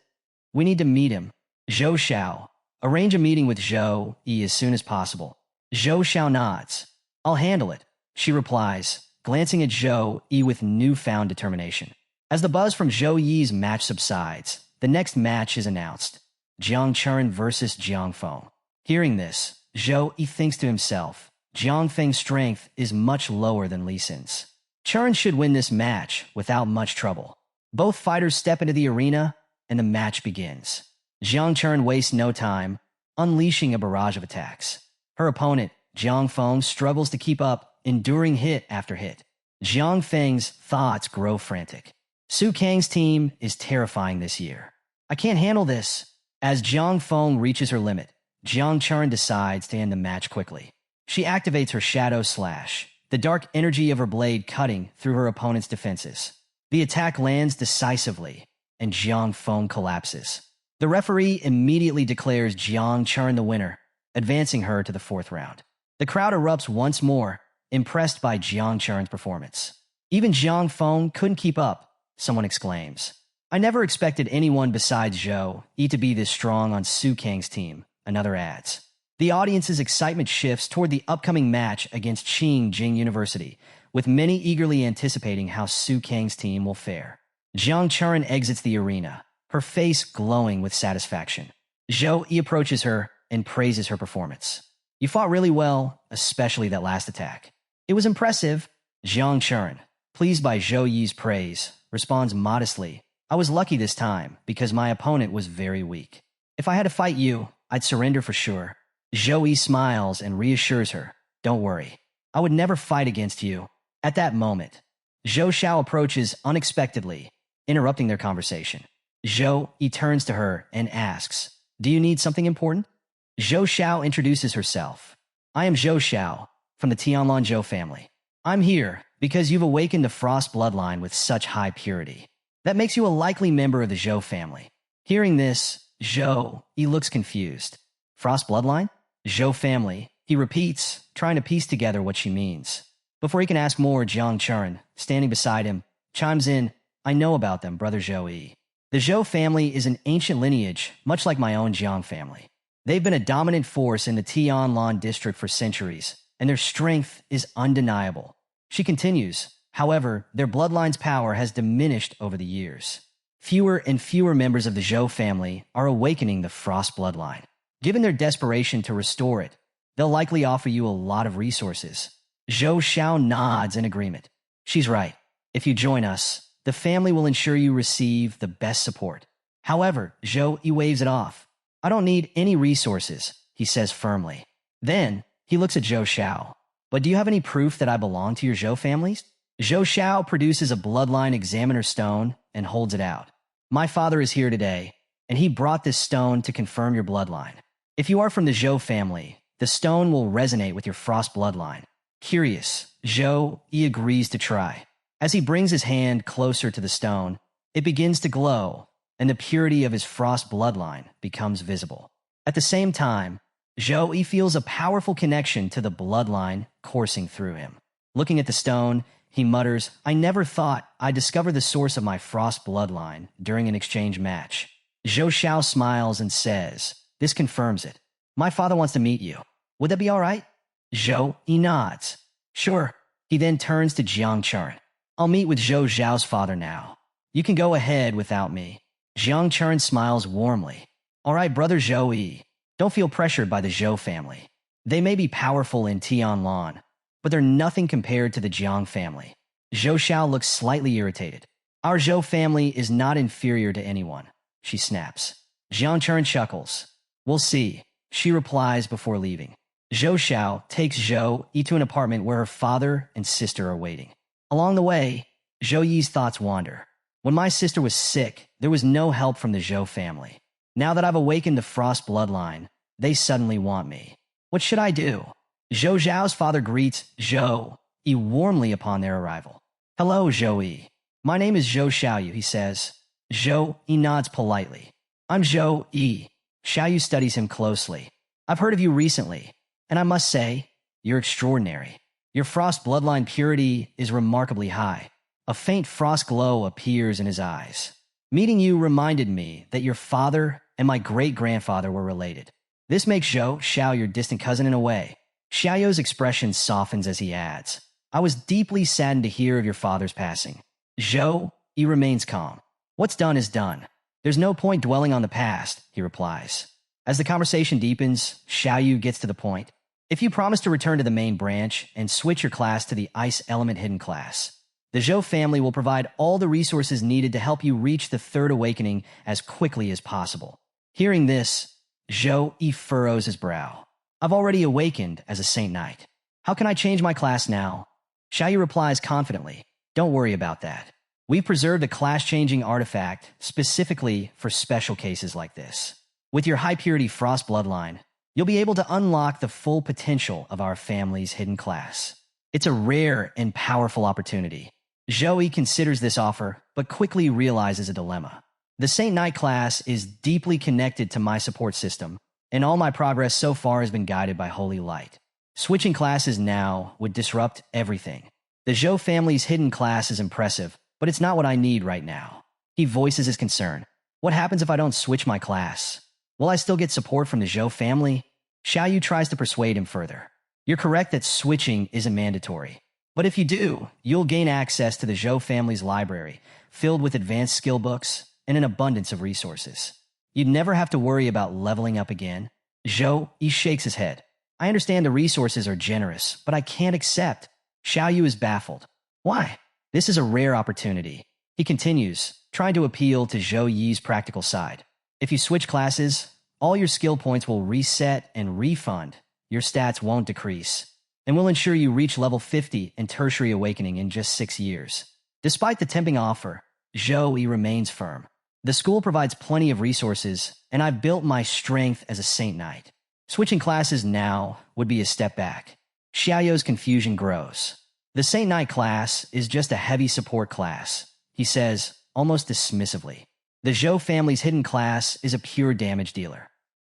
We need to meet him. Zhou Xiao. Arrange a meeting with Zhou Yi as soon as possible. Zhou Xiao nods. I'll handle it, she replies, glancing at Zhou Yi with newfound determination. As the buzz from Zhou Yi's match subsides, the next match is announced. Jiang Chuan versus Jiang Feng. Hearing this, Zhou Yi thinks to himself, Jiang Feng's strength is much lower than Lee Sin's. Chuan should win this match without much trouble. Both fighters step into the arena, and the match begins. Jiang Chuan wastes no time, unleashing a barrage of attacks. Her opponent, Jiang Feng, struggles to keep up, enduring hit after hit. Jiang Feng's thoughts grow frantic. Su Kang's team is terrifying this year. I can't handle this. As Jiang Feng reaches her limit, Jiang Chuan decides to end the match quickly. She activates her Shadow Slash, the dark energy of her blade cutting through her opponent's defenses. The attack lands decisively, and Jiang Feng collapses. The referee immediately declares Jiang Chuan the winner, advancing her to the fourth round. The crowd erupts once more, impressed by Jiang Chuan's performance. Even Jiang Feng couldn't keep up, someone exclaims. I never expected anyone besides Zhou Yi to be this strong on Su Kang's team, another adds. The audience's excitement shifts toward the upcoming match against Qing Jing University, with many eagerly anticipating how Su Kang's team will fare. Jiang Chuan exits the arena, her face glowing with satisfaction. Zhou Yi approaches her and praises her performance. You fought really well, especially that last attack. It was impressive. Jiang Chuan, pleased by Zhou Yi's praise, responds modestly. I was lucky this time because my opponent was very weak. If I had to fight you, I'd surrender for sure. Zhou Yi smiles and reassures her. Don't worry. I would never fight against you. At that moment, Zhou Xiao approaches unexpectedly, interrupting their conversation. Zhou Yi turns to her and asks, Do you need something important? Zhou Xiao introduces herself. I am Zhou Xiao, from the Tianlan Zhou family. I'm here because you've awakened the Frost bloodline with such high purity. That makes you a likely member of the Zhou family. Hearing this, Zhou Yi looks confused. Frost bloodline? Zhou family, he repeats, trying to piece together what she means. Before he can ask more, Jiang Chuan, standing beside him, chimes in, I know about them, brother Zhou Yi. The Zhou family is an ancient lineage, much like my own Jiang family. They've been a dominant force in the Tianlan district for centuries, and their strength is undeniable. She continues, however, their bloodline's power has diminished over the years. Fewer and fewer members of the Zhou family are awakening the Frost bloodline. Given their desperation to restore it, they'll likely offer you a lot of resources. Zhou Xiao nods in agreement. She's right. If you join us, the family will ensure you receive the best support. However, Zhou Yi waves it off. I don't need any resources, he says firmly. Then, he looks at Zhou Xiao. But do you have any proof that I belong to your Zhou families? Zhou Xiao produces a bloodline examiner stone and holds it out. My father is here today, and he brought this stone to confirm your bloodline. If you are from the Zhou family, the stone will resonate with your Frost bloodline. Curious, Zhou Yi agrees to try. As he brings his hand closer to the stone, it begins to glow, and the purity of his Frost bloodline becomes visible. At the same time, Zhou Yi feels a powerful connection to the bloodline coursing through him. Looking at the stone, he mutters, I never thought I'd discover the source of my frost bloodline during an exchange match. Zhou Xiao smiles and says, this confirms it. My father wants to meet you. Would that be all right? Zhou Yi nods. Sure. He then turns to Jiang Chuan. I'll meet with Zhou Zhao's father now. You can go ahead without me. Jiang Chuan smiles warmly. All right, brother Zhou Yi. Don't feel pressured by the Zhou family. They may be powerful in Tianlan, but they're nothing compared to the Jiang family. Zhou Xiao looks slightly irritated. Our Zhou family is not inferior to anyone, she snaps. Jiang Chuan chuckles. We'll see, she replies before leaving. Zhou Xiao takes Zhou Yi to an apartment where her father and sister are waiting. Along the way, Zhou Yi's thoughts wander. When my sister was sick, there was no help from the Zhou family. Now that I've awakened the frost bloodline, they suddenly want me. What should I do? Zhou Zhao's father greets Zhou Yi warmly upon their arrival. Hello, Zhou Yi. My name is Zhou Xiaoyu, he says. Zhou Yi nods politely. I'm Zhou Yi. Xiaoyu studies him closely. I've heard of you recently, and I must say, you're extraordinary. Your frost bloodline purity is remarkably high. A faint frost glow appears in his eyes. Meeting you reminded me that your father and my great-grandfather were related. This makes Zhou Xiao your distant cousin in a way. Xiaoyu's expression softens as he adds, I was deeply saddened to hear of your father's passing. Zhou Yi remains calm. What's done is done. There's no point dwelling on the past, he replies. As the conversation deepens, Xiaoyu gets to the point. If you promise to return to the main branch and switch your class to the Ice Element Hidden class, the Zhou family will provide all the resources needed to help you reach the third awakening as quickly as possible. Hearing this, Zhou Yi furrows his brow. I've already awakened as a Saint Knight. How can I change my class now? Xiaoyu replies confidently, don't worry about that. We've preserved a class-changing artifact specifically for special cases like this. With your high-purity frost bloodline, you'll be able to unlock the full potential of our family's hidden class. It's a rare and powerful opportunity. Zhou Yi considers this offer, but quickly realizes a dilemma. The Saint Knight class is deeply connected to my support system, and all my progress so far has been guided by holy light. Switching classes now would disrupt everything. The Zhou family's hidden class is impressive, but it's not what I need right now. He voices his concern. What happens if I don't switch my class? Will I still get support from the Zhou family? Xiaoyu tries to persuade him further. You're correct that switching isn't mandatory. But if you do, you'll gain access to the Zhou family's library, filled with advanced skill books and an abundance of resources. You'd never have to worry about leveling up again. Zhou Yi shakes his head. I understand the resources are generous, but I can't accept. Xiaoyu is baffled. Why? This is a rare opportunity. He continues, trying to appeal to Zhou Yi's practical side. If you switch classes, all your skill points will reset and refund. Your stats won't decrease, and will ensure you reach level 50 in Tertiary Awakening in just 6 years. Despite the tempting offer, Zhou Yi remains firm. The school provides plenty of resources, and I've built my strength as a Saint Knight. Switching classes now would be a step back. Xiaoyu's confusion grows. The Saint Knight class is just a heavy support class, he says, almost dismissively. The Zhou family's hidden class is a pure damage dealer.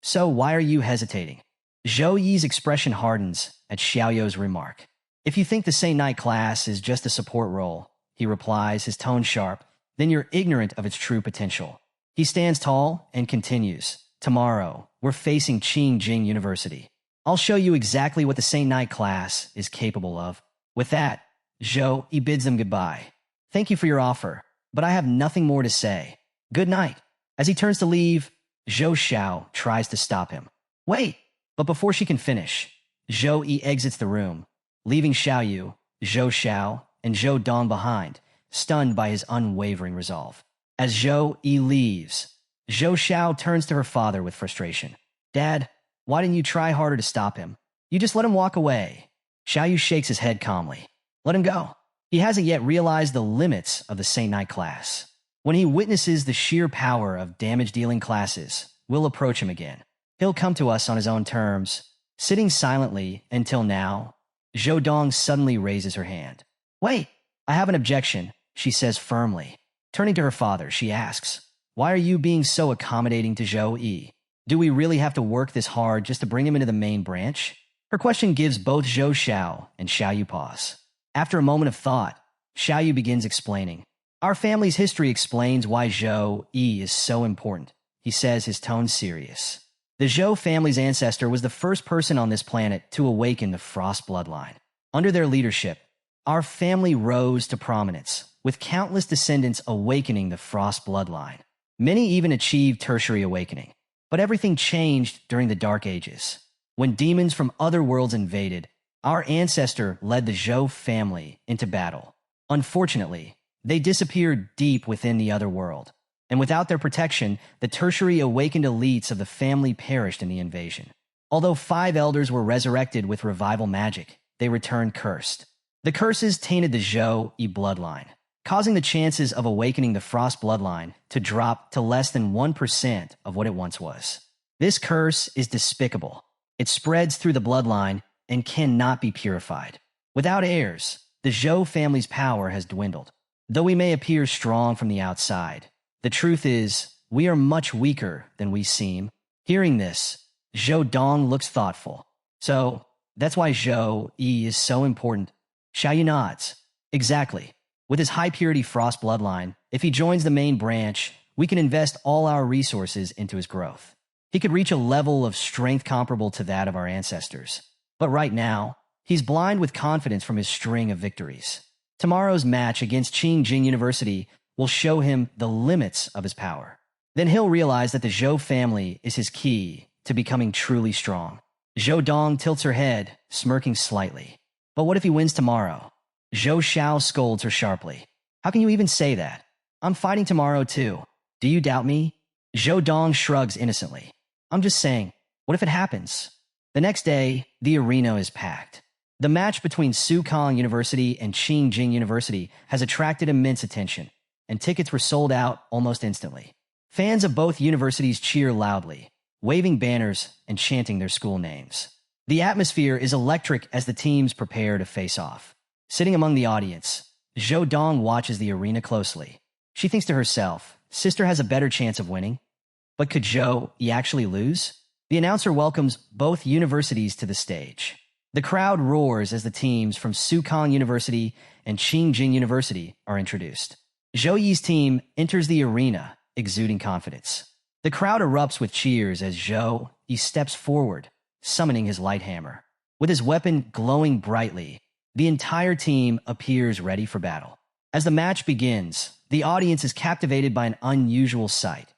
So why are you hesitating? Zhou Yi's expression hardens at Xiaoyu's remark. If you think the Saint Knight class is just a support role, he replies, his tone sharp, then you're ignorant of its true potential. He stands tall and continues. Tomorrow, we're facing Qingjing University. I'll show you exactly what the Saint Knight class is capable of. With that, Zhou Yi bids them goodbye. Thank you for your offer, but I have nothing more to say. Good night. As he turns to leave, Zhou Xiao tries to stop him. Wait! But before she can finish, Zhou Yi exits the room, leaving Xiaoyu, Zhou Xiao, and Zhou Dong behind, stunned by his unwavering resolve. As Zhou Yi leaves, Zhou Xiao turns to her father with frustration. Dad, why didn't you try harder to stop him? You just let him walk away. Xiaoyu shakes his head calmly. Let him go. He hasn't yet realized the limits of the Saint Knight class. When he witnesses the sheer power of damage-dealing classes, we'll approach him again. He'll come to us on his own terms. Sitting silently until now, Zhou Dong suddenly raises her hand. Wait, I have an objection, she says firmly. Turning to her father, she asks, why are you being so accommodating to Zhou Yi? Do we really have to work this hard just to bring him into the main branch? Her question gives both Zhou Xiao and Xiaoyu pause. After a moment of thought, Xiaoyu begins explaining. Our family's history explains why Zhou Yi is so important. He says, his tone serious. The Zhou family's ancestor was the first person on this planet to awaken the Frost bloodline. Under their leadership, our family rose to prominence, with countless descendants awakening the Frost bloodline. Many even achieved tertiary awakening. But everything changed during the Dark Ages. When demons from other worlds invaded, our ancestor led the Zhou family into battle. Unfortunately, they disappeared deep within the other world. And without their protection, the tertiary awakened elites of the family perished in the invasion. Although 5 elders were resurrected with revival magic, they returned cursed. The curses tainted the Zhou Yi bloodline, causing the chances of awakening the Frost bloodline to drop to less than 1% of what it once was. This curse is despicable. It spreads through the bloodline and cannot be purified. Without heirs, the Zhou family's power has dwindled. Though we may appear strong from the outside, the truth is, we are much weaker than we seem. Hearing this, Zhou Dong looks thoughtful. So, that's why Zhou Yi is so important. Xiaoyu nods. Exactly. With his high-purity Frost bloodline, if he joins the main branch, we can invest all our resources into his growth. He could reach a level of strength comparable to that of our ancestors. But right now, he's blind with confidence from his string of victories. Tomorrow's match against Qingjing University will show him the limits of his power. Then he'll realize that the Zhou family is his key to becoming truly strong. Zhou Dong tilts her head, smirking slightly. But what if he wins tomorrow? Zhou Xiao scolds her sharply. How can you even say that? I'm fighting tomorrow too. Do you doubt me? Zhou Dong shrugs innocently. I'm just saying, what if it happens? The next day, the arena is packed. The match between Sukong University and Qingjing University has attracted immense attention, and tickets were sold out almost instantly. Fans of both universities cheer loudly, waving banners and chanting their school names. The atmosphere is electric as the teams prepare to face off. Sitting among the audience, Zhou Dong watches the arena closely. She thinks to herself, sister has a better chance of winning. But could Zhou Yi actually lose? The announcer welcomes both universities to the stage. The crowd roars as the teams from Sukong University and Qingjing University are introduced. Zhou Yi's team enters the arena, exuding confidence. The crowd erupts with cheers as Zhou Yi steps forward, summoning his light hammer. With his weapon glowing brightly, the entire team appears ready for battle. As the match begins, the audience is captivated by an unusual sight.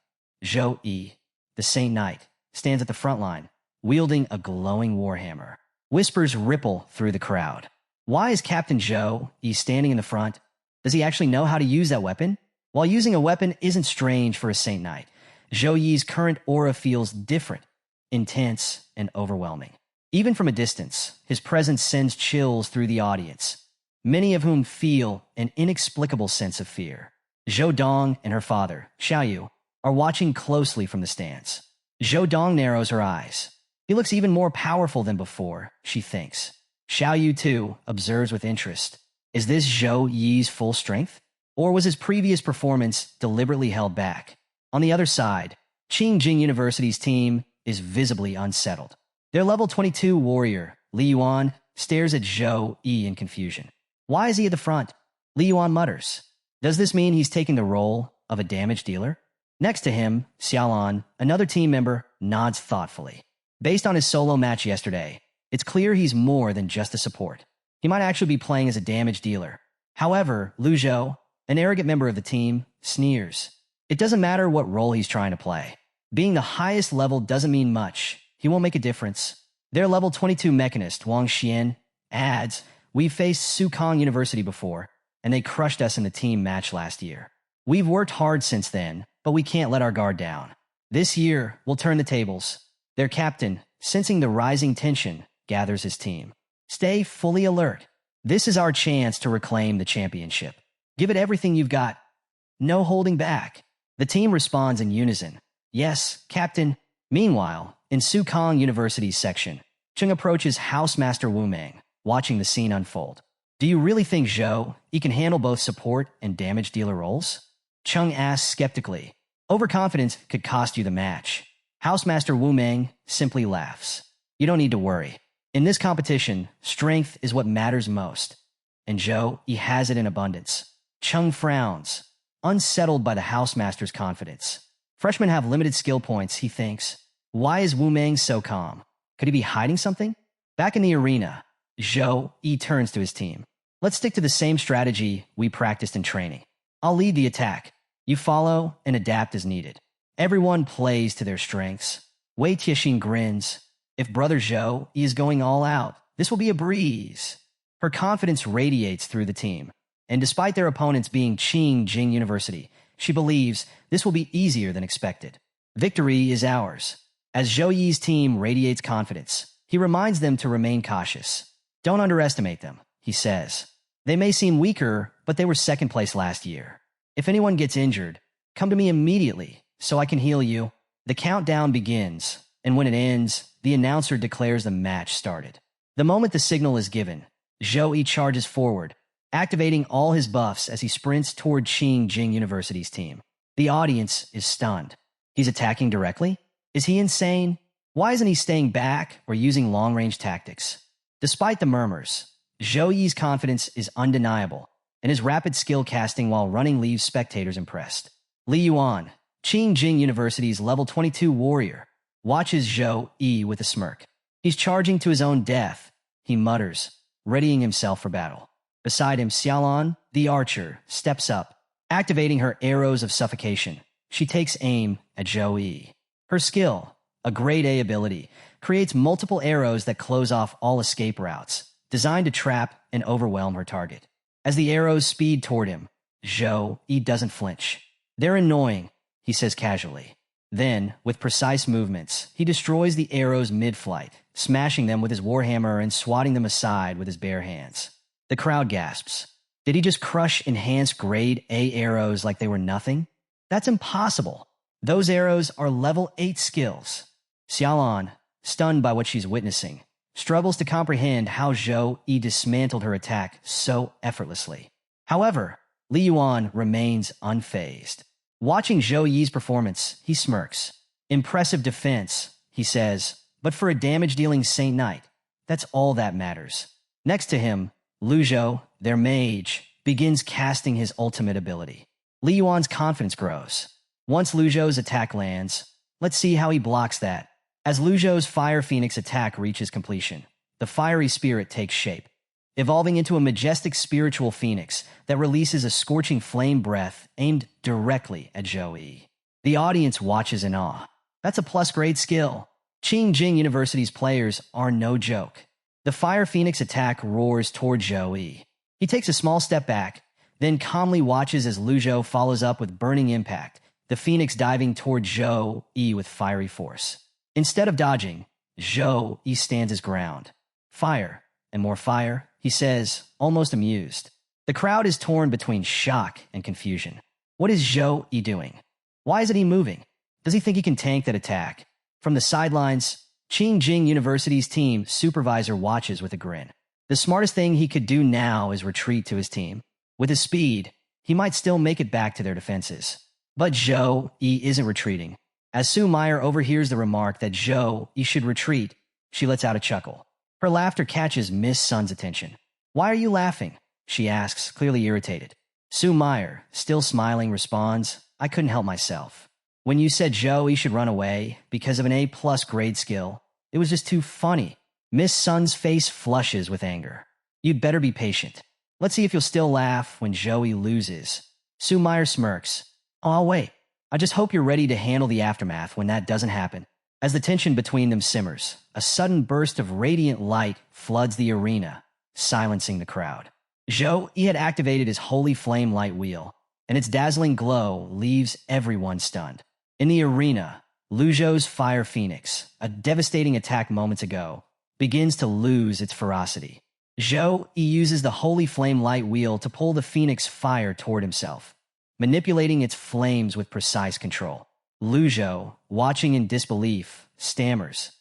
Zhou Yi, the Saint Knight, stands at the front line, wielding a glowing warhammer. Whispers ripple through the crowd. Why is Captain Zhou Yi standing in the front? Does he actually know how to use that weapon? While using a weapon isn't strange for a Saint Knight, Zhou Yi's current aura feels different, intense, and overwhelming. Even from a distance, his presence sends chills through the audience, many of whom feel an inexplicable sense of fear. Zhou Dong and her father, Xiaoyu, are watching closely from the stands. Zhou Dong narrows her eyes. He looks even more powerful than before, she thinks. Xiaoyu, too, observes with interest. Is this Zhou Yi's full strength? Or was his previous performance deliberately held back? On the other side, Qingjing University's team is visibly unsettled. Their level 22 warrior, Li Yuan, stares at Zhou Yi in confusion. Why is he at the front? Li Yuan mutters. Does this mean he's taking the role of a damage dealer? Next to him, Xiaolan, another team member, nods thoughtfully. Based on his solo match yesterday, it's clear he's more than just a support. He might actually be playing as a damage dealer. However, Lu Zhou, an arrogant member of the team, sneers. It doesn't matter what role he's trying to play. Being the highest level doesn't mean much. He won't make a difference. Their level 22 mechanist, Wang Xian, adds, we've faced Sukong University before, and they crushed us in the team match last year. We've worked hard since then, but we can't let our guard down. This year, we'll turn the tables. Their captain, sensing the rising tension, gathers his team. Stay fully alert. This is our chance to reclaim the championship. Give it everything you've got. No holding back. The team responds in unison. Yes, Captain. Meanwhile, in Sukong University's section, Chung approaches Housemaster Wu Meng, watching the scene unfold. Do you really think Zhou Yi can handle both support and damage dealer roles? Chung asks skeptically. Overconfidence could cost you the match. Housemaster Wu Meng simply laughs. You don't need to worry. In this competition, strength is what matters most. And Zhou, he has it in abundance. Chung frowns, unsettled by the housemaster's confidence. Freshmen have limited skill points, he thinks. Why is Wu Meng so calm? Could he be hiding something? Back in the arena, Zhou Yi turns to his team. Let's stick to the same strategy we practiced in training. I'll lead the attack. You follow and adapt as needed. Everyone plays to their strengths. Wei Tianxin grins. If Brother Zhou Yi is going all out, this will be a breeze. Her confidence radiates through the team. And despite their opponents being Qing Jing University, she believes this will be easier than expected. Victory is ours. As Zhou Yi's team radiates confidence, he reminds them to remain cautious. Don't underestimate them, he says. They may seem weaker, but they were second place last year. If anyone gets injured, come to me immediately so I can heal you. The countdown begins, and when it ends, the announcer declares the match started. The moment the signal is given, Zhou Yi charges forward, activating all his buffs as he sprints toward Qing Jing University's team. The audience is stunned. He's attacking directly? Is he insane? Why isn't he staying back or using long-range tactics? Despite the murmurs, Zhou Yi's confidence is undeniable, and his rapid skill casting while running leaves spectators impressed. Li Yuan, Qing Jing University's level 22 warrior, watches Zhou Yi with a smirk. He's charging to his own death, he mutters, readying himself for battle. Beside him, Xiaolan, the archer, steps up, activating her arrows of suffocation. She takes aim at Zhou Yi. Her skill, a grade A ability, creates multiple arrows that close off all escape routes, designed to trap and overwhelm her target. As the arrows speed toward him, Zhou Yi doesn't flinch. They're annoying, he says casually. Then, with precise movements, he destroys the arrows mid-flight, smashing them with his warhammer and swatting them aside with his bare hands. The crowd gasps. Did he just crush enhanced grade A arrows like they were nothing? That's impossible. Those arrows are level 8 skills. Xiaolan, stunned by what she's witnessing, struggles to comprehend how Zhou Yi dismantled her attack so effortlessly. However, Li Yuan remains unfazed. Watching Zhou Yi's performance, he smirks. Impressive defense, he says, but for a damage-dealing Saint Knight, that's all that matters. Next to him, Lu Zhou, their mage, begins casting his ultimate ability. Li Yuan's confidence grows. Once Lu Zhou's attack lands, let's see how he blocks that. As Lu Zhou's Fire Phoenix attack reaches completion, the fiery spirit takes shape, evolving into a majestic spiritual phoenix that releases a scorching flame breath aimed directly at Zhou Yi. The audience watches in awe. That's a plus-grade skill. Qing Jing University's players are no joke. The Fire Phoenix attack roars toward Zhou Yi. He takes a small step back, then calmly watches as Lu Zhou follows up with Burning Impact, the Phoenix diving toward Zhou Yi with fiery force. Instead of dodging, Zhou Yi stands his ground. Fire, and more fire, he says, almost amused. The crowd is torn between shock and confusion. What is Zhou Yi doing? Why isn't he moving? Does he think he can tank that attack? From the sidelines, Qing Jing University's team supervisor watches with a grin. The smartest thing he could do now is retreat to his team. With his speed, he might still make it back to their defenses. But Zhou Yi isn't retreating. As Su Meyer overhears the remark that Zhou Yi should retreat, she lets out a chuckle. Her laughter catches Miss Sun's attention. Why are you laughing? She asks, clearly irritated. Su Meyer, still smiling, responds, I couldn't help myself. When you said Zhou Yi should run away because of an A+ grade skill, it was just too funny. Miss Sun's face flushes with anger. You'd better be patient. Let's see if you'll still laugh when Zhou Yi loses. Su Meyer smirks. Oh, I'll wait. I just hope you're ready to handle the aftermath when that doesn't happen. As the tension between them simmers, a sudden burst of radiant light floods the arena, silencing the crowd. Zhou Yi had activated his holy flame light wheel, and its dazzling glow leaves everyone stunned. In the arena, Lu Zhou's Fire Phoenix, a devastating attack moments ago, begins to lose its ferocity. Zhou Yi uses the holy flame light wheel to pull the Phoenix fire toward himself, manipulating its flames with precise control. Lu Zhou, watching in disbelief, stammers.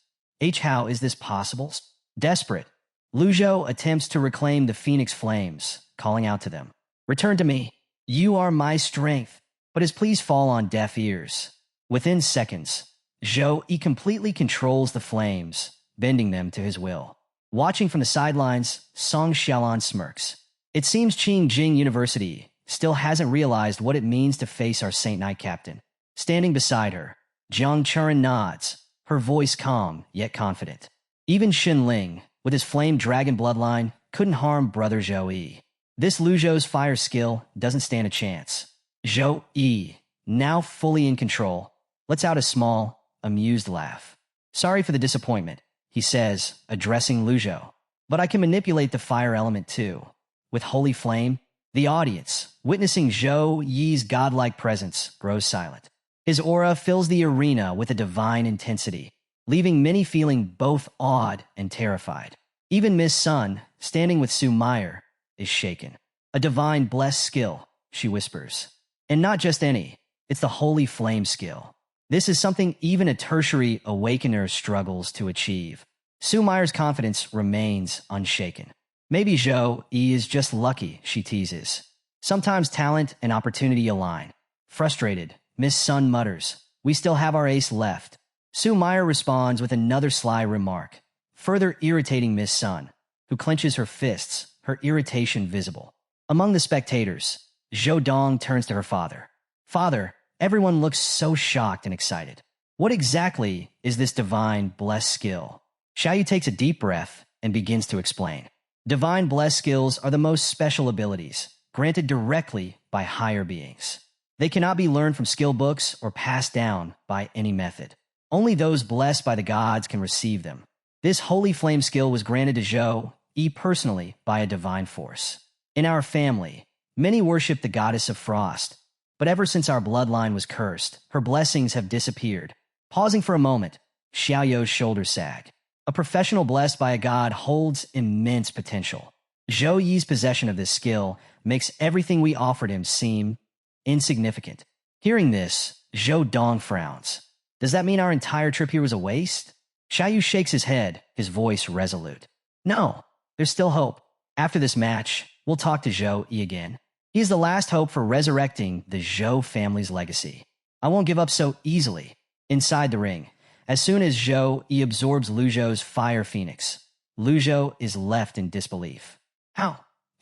How is this possible? Desperate, Lu Zhou attempts to reclaim the Phoenix flames, calling out to them. Return to me. You are my strength. But his pleas fall on deaf ears. Within seconds, Zhou Yi completely controls the flames, bending them to his will. Watching from the sidelines, Song Xiaolan smirks. It seems Qingjing University still hasn't realized what it means to face our Saint Knight captain. Standing beside her, Jiang Churen nods, her voice calm yet confident. Even Xin Ling, with his flame dragon bloodline, couldn't harm brother Zhou Yi. This Lu Zhou's fire skill doesn't stand a chance. Zhou Yi, now fully in control, lets out a small, amused laugh. Sorry for the disappointment, he says, addressing Lu Zhou. But I can manipulate the fire element too. With holy flame, the audience, witnessing Zhou Yi's godlike presence, grows silent. His aura fills the arena with a divine intensity, leaving many feeling both awed and terrified. Even Miss Sun, standing with Su Meyer, is shaken. A divine blessed skill, she whispers. And not just any, it's the holy flame skill. This is something even a tertiary awakener struggles to achieve. Su Meyer's confidence remains unshaken. Maybe Zhou Yi is just lucky, she teases. Sometimes talent and opportunity align. Frustrated, Miss Sun mutters, we still have our ace left. Su Meyer responds with another sly remark, further irritating Miss Sun, who clenches her fists, her irritation visible. Among the spectators, Zhou Dong turns to her father. Father, everyone looks so shocked and excited. What exactly is this divine blessed skill? Xiaoyu takes a deep breath and begins to explain. Divine blessed skills are the most special abilities, granted directly by higher beings. They cannot be learned from skill books or passed down by any method. Only those blessed by the gods can receive them. This holy flame skill was granted to Zhou Yi personally by a divine force. In our family, many worship the goddess of frost, but ever since our bloodline was cursed, her blessings have disappeared. Pausing for a moment, Xiaoyou's shoulders sag. A professional blessed by a god holds immense potential. Zhou Yi's possession of this skill makes everything we offered him seem insignificant. Hearing this, Zhou Dong frowns. Does that mean our entire trip here was a waste? Xiaoyu shakes his head, his voice resolute. No, there's still hope. After this match, we'll talk to Zhou Yi again. He is the last hope for resurrecting the Zhou family's legacy. I won't give up so easily. Inside the ring, as soon as Zhou Yi absorbs Lu Zhou's fire phoenix, Lu Zhou is left in disbelief.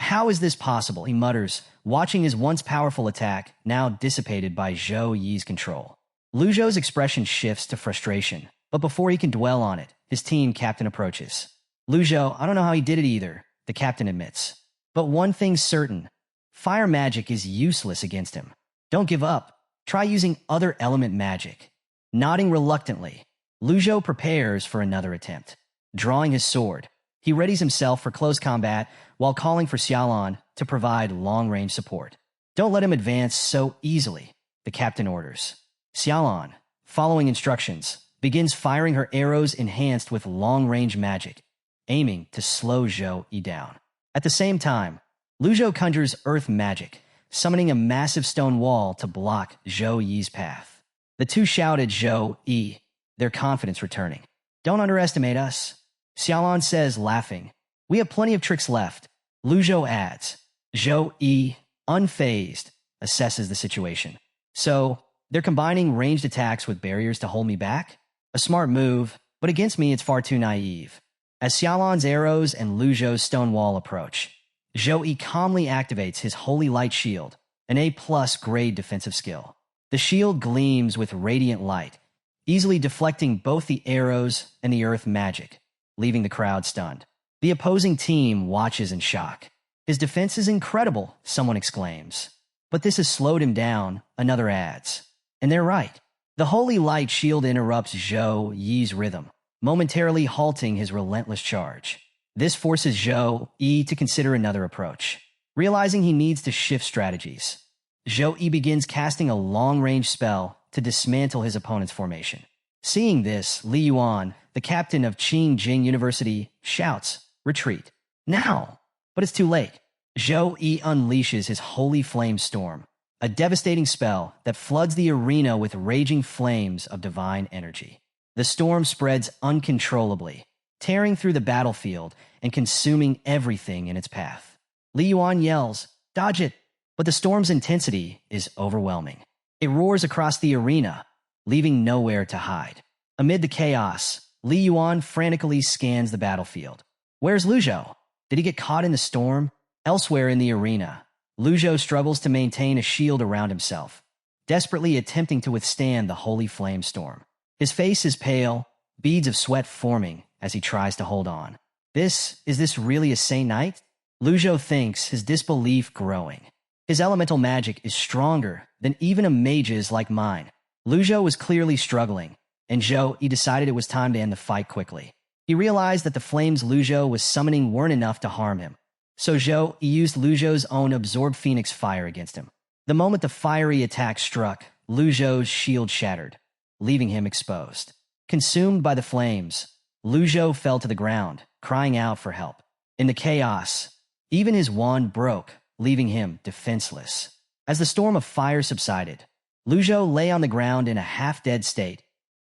How is this possible? He mutters, watching his once powerful attack now dissipated by Zhou Yi's control. Lu Zhou's expression shifts to frustration, but before he can dwell on it, his team captain approaches. Lu Zhou, I don't know how he did it either, the captain admits. But one thing's certain, fire magic is useless against him. Don't give up. Try using other element magic. Nodding reluctantly, Lu Zhou prepares for another attempt. Drawing his sword, he readies himself for close combat while calling for Xiaolan to provide long-range support. Don't let him advance so easily, the captain orders. Xiaolan, following instructions, begins firing her arrows enhanced with long-range magic, aiming to slow Zhou Yi down. At the same time, Lu Zhou conjures earth magic, summoning a massive stone wall to block Zhou Yi's path. The two shouted Zhou Yi, their confidence returning. Don't underestimate us, Xiaolan says, laughing. We have plenty of tricks left. Lu Zhou adds. Zhou Yi, unfazed, assesses the situation. So, they're combining ranged attacks with barriers to hold me back? A smart move, but against me it's far too naive. As Xiaolan's arrows and Lu Zhou's stone wall approach, Zhou Yi calmly activates his Holy Light Shield, an A+ grade defensive skill. The shield gleams with radiant light, easily deflecting both the arrows and the earth magic, leaving the crowd stunned. The opposing team watches in shock. His defense is incredible, someone exclaims. But this has slowed him down, another adds. And they're right. The Holy Light Shield interrupts Zhou Yi's rhythm, momentarily halting his relentless charge. This forces Zhou Yi to consider another approach. Realizing he needs to shift strategies, Zhou Yi begins casting a long-range spell to dismantle his opponent's formation. Seeing this, Li Yuan, the captain of Qingjing University, shouts, "Retreat! Now!" But it's too late. Zhou Yi unleashes his Holy Flame Storm, a devastating spell that floods the arena with raging flames of divine energy. The storm spreads uncontrollably, tearing through the battlefield and consuming everything in its path. Li Yuan yells, "Dodge it!" But the storm's intensity is overwhelming. It roars across the arena, leaving nowhere to hide. Amid the chaos, Li Yuan frantically scans the battlefield. Where's Lu Zhou? Did he get caught in the storm? Elsewhere in the arena, Lu Zhou struggles to maintain a shield around himself, desperately attempting to withstand the holy flame storm. His face is pale, beads of sweat forming as he tries to hold on. Is this really a Saint Knight? Lu Zhou thinks, his disbelief growing. His elemental magic is stronger than even a mage's like mine. Lu Zhou was clearly struggling, and he decided it was time to end the fight quickly. He realized that the flames Lu Zhou was summoning weren't enough to harm him. So he used Lu Zhou's own absorbed phoenix fire against him. The moment the fiery attack struck, Lu Zhou's shield shattered, leaving him exposed. Consumed by the flames, Lu Zhou fell to the ground, crying out for help. In the chaos, even his wand broke, leaving him defenseless. As the storm of fire subsided, Lu Zhou lay on the ground in a half-dead state,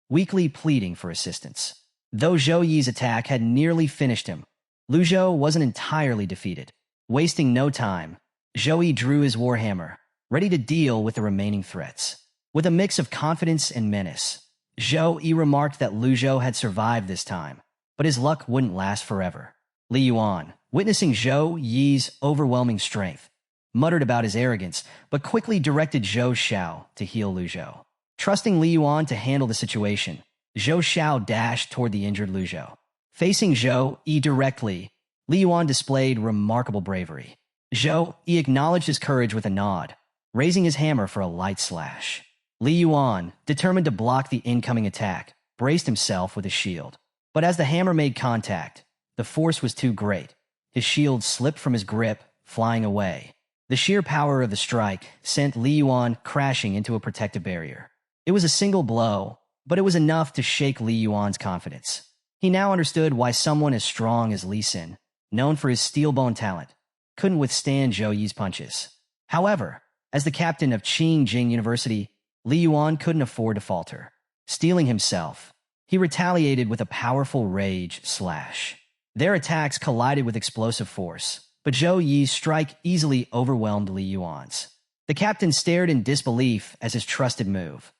weakly pleading for assistance. Though Zhou Yi's attack had nearly finished him, Lu Zhou wasn't entirely defeated. Wasting no time, Zhou Yi drew his warhammer, ready to deal with the remaining threats. With a mix of confidence and menace, Zhou Yi remarked that Lu Zhou had survived this time, but his luck wouldn't last forever. Li Yuan, witnessing Zhou Yi's overwhelming strength, muttered about his arrogance, but quickly directed Zhou Xiao to heal Lu Zhou. Trusting Li Yuan to handle the situation, Zhou Xiao dashed toward the injured Lu Zhou. Facing Zhou Yi directly, Li Yuan displayed remarkable bravery. Zhou Yi acknowledged his courage with a nod, raising his hammer for a light slash. Li Yuan, determined to block the incoming attack, braced himself with his shield. But as the hammer made contact, the force was too great. His shield slipped from his grip, flying away. The sheer power of the strike sent Li Yuan crashing into a protective barrier. It was a single blow, but it was enough to shake Li Yuan's confidence. He now understood why someone as strong as Li Xin, known for his steel-bone talent, couldn't withstand Zhou Yi's punches. However, as the captain of Qingjing University, Li Yuan couldn't afford to falter. Steeling himself, he retaliated with a powerful rage slash. Their attacks collided with explosive force, but Zhou Yi's strike easily overwhelmed Li Yuan's. The captain stared in disbelief as his trusted move,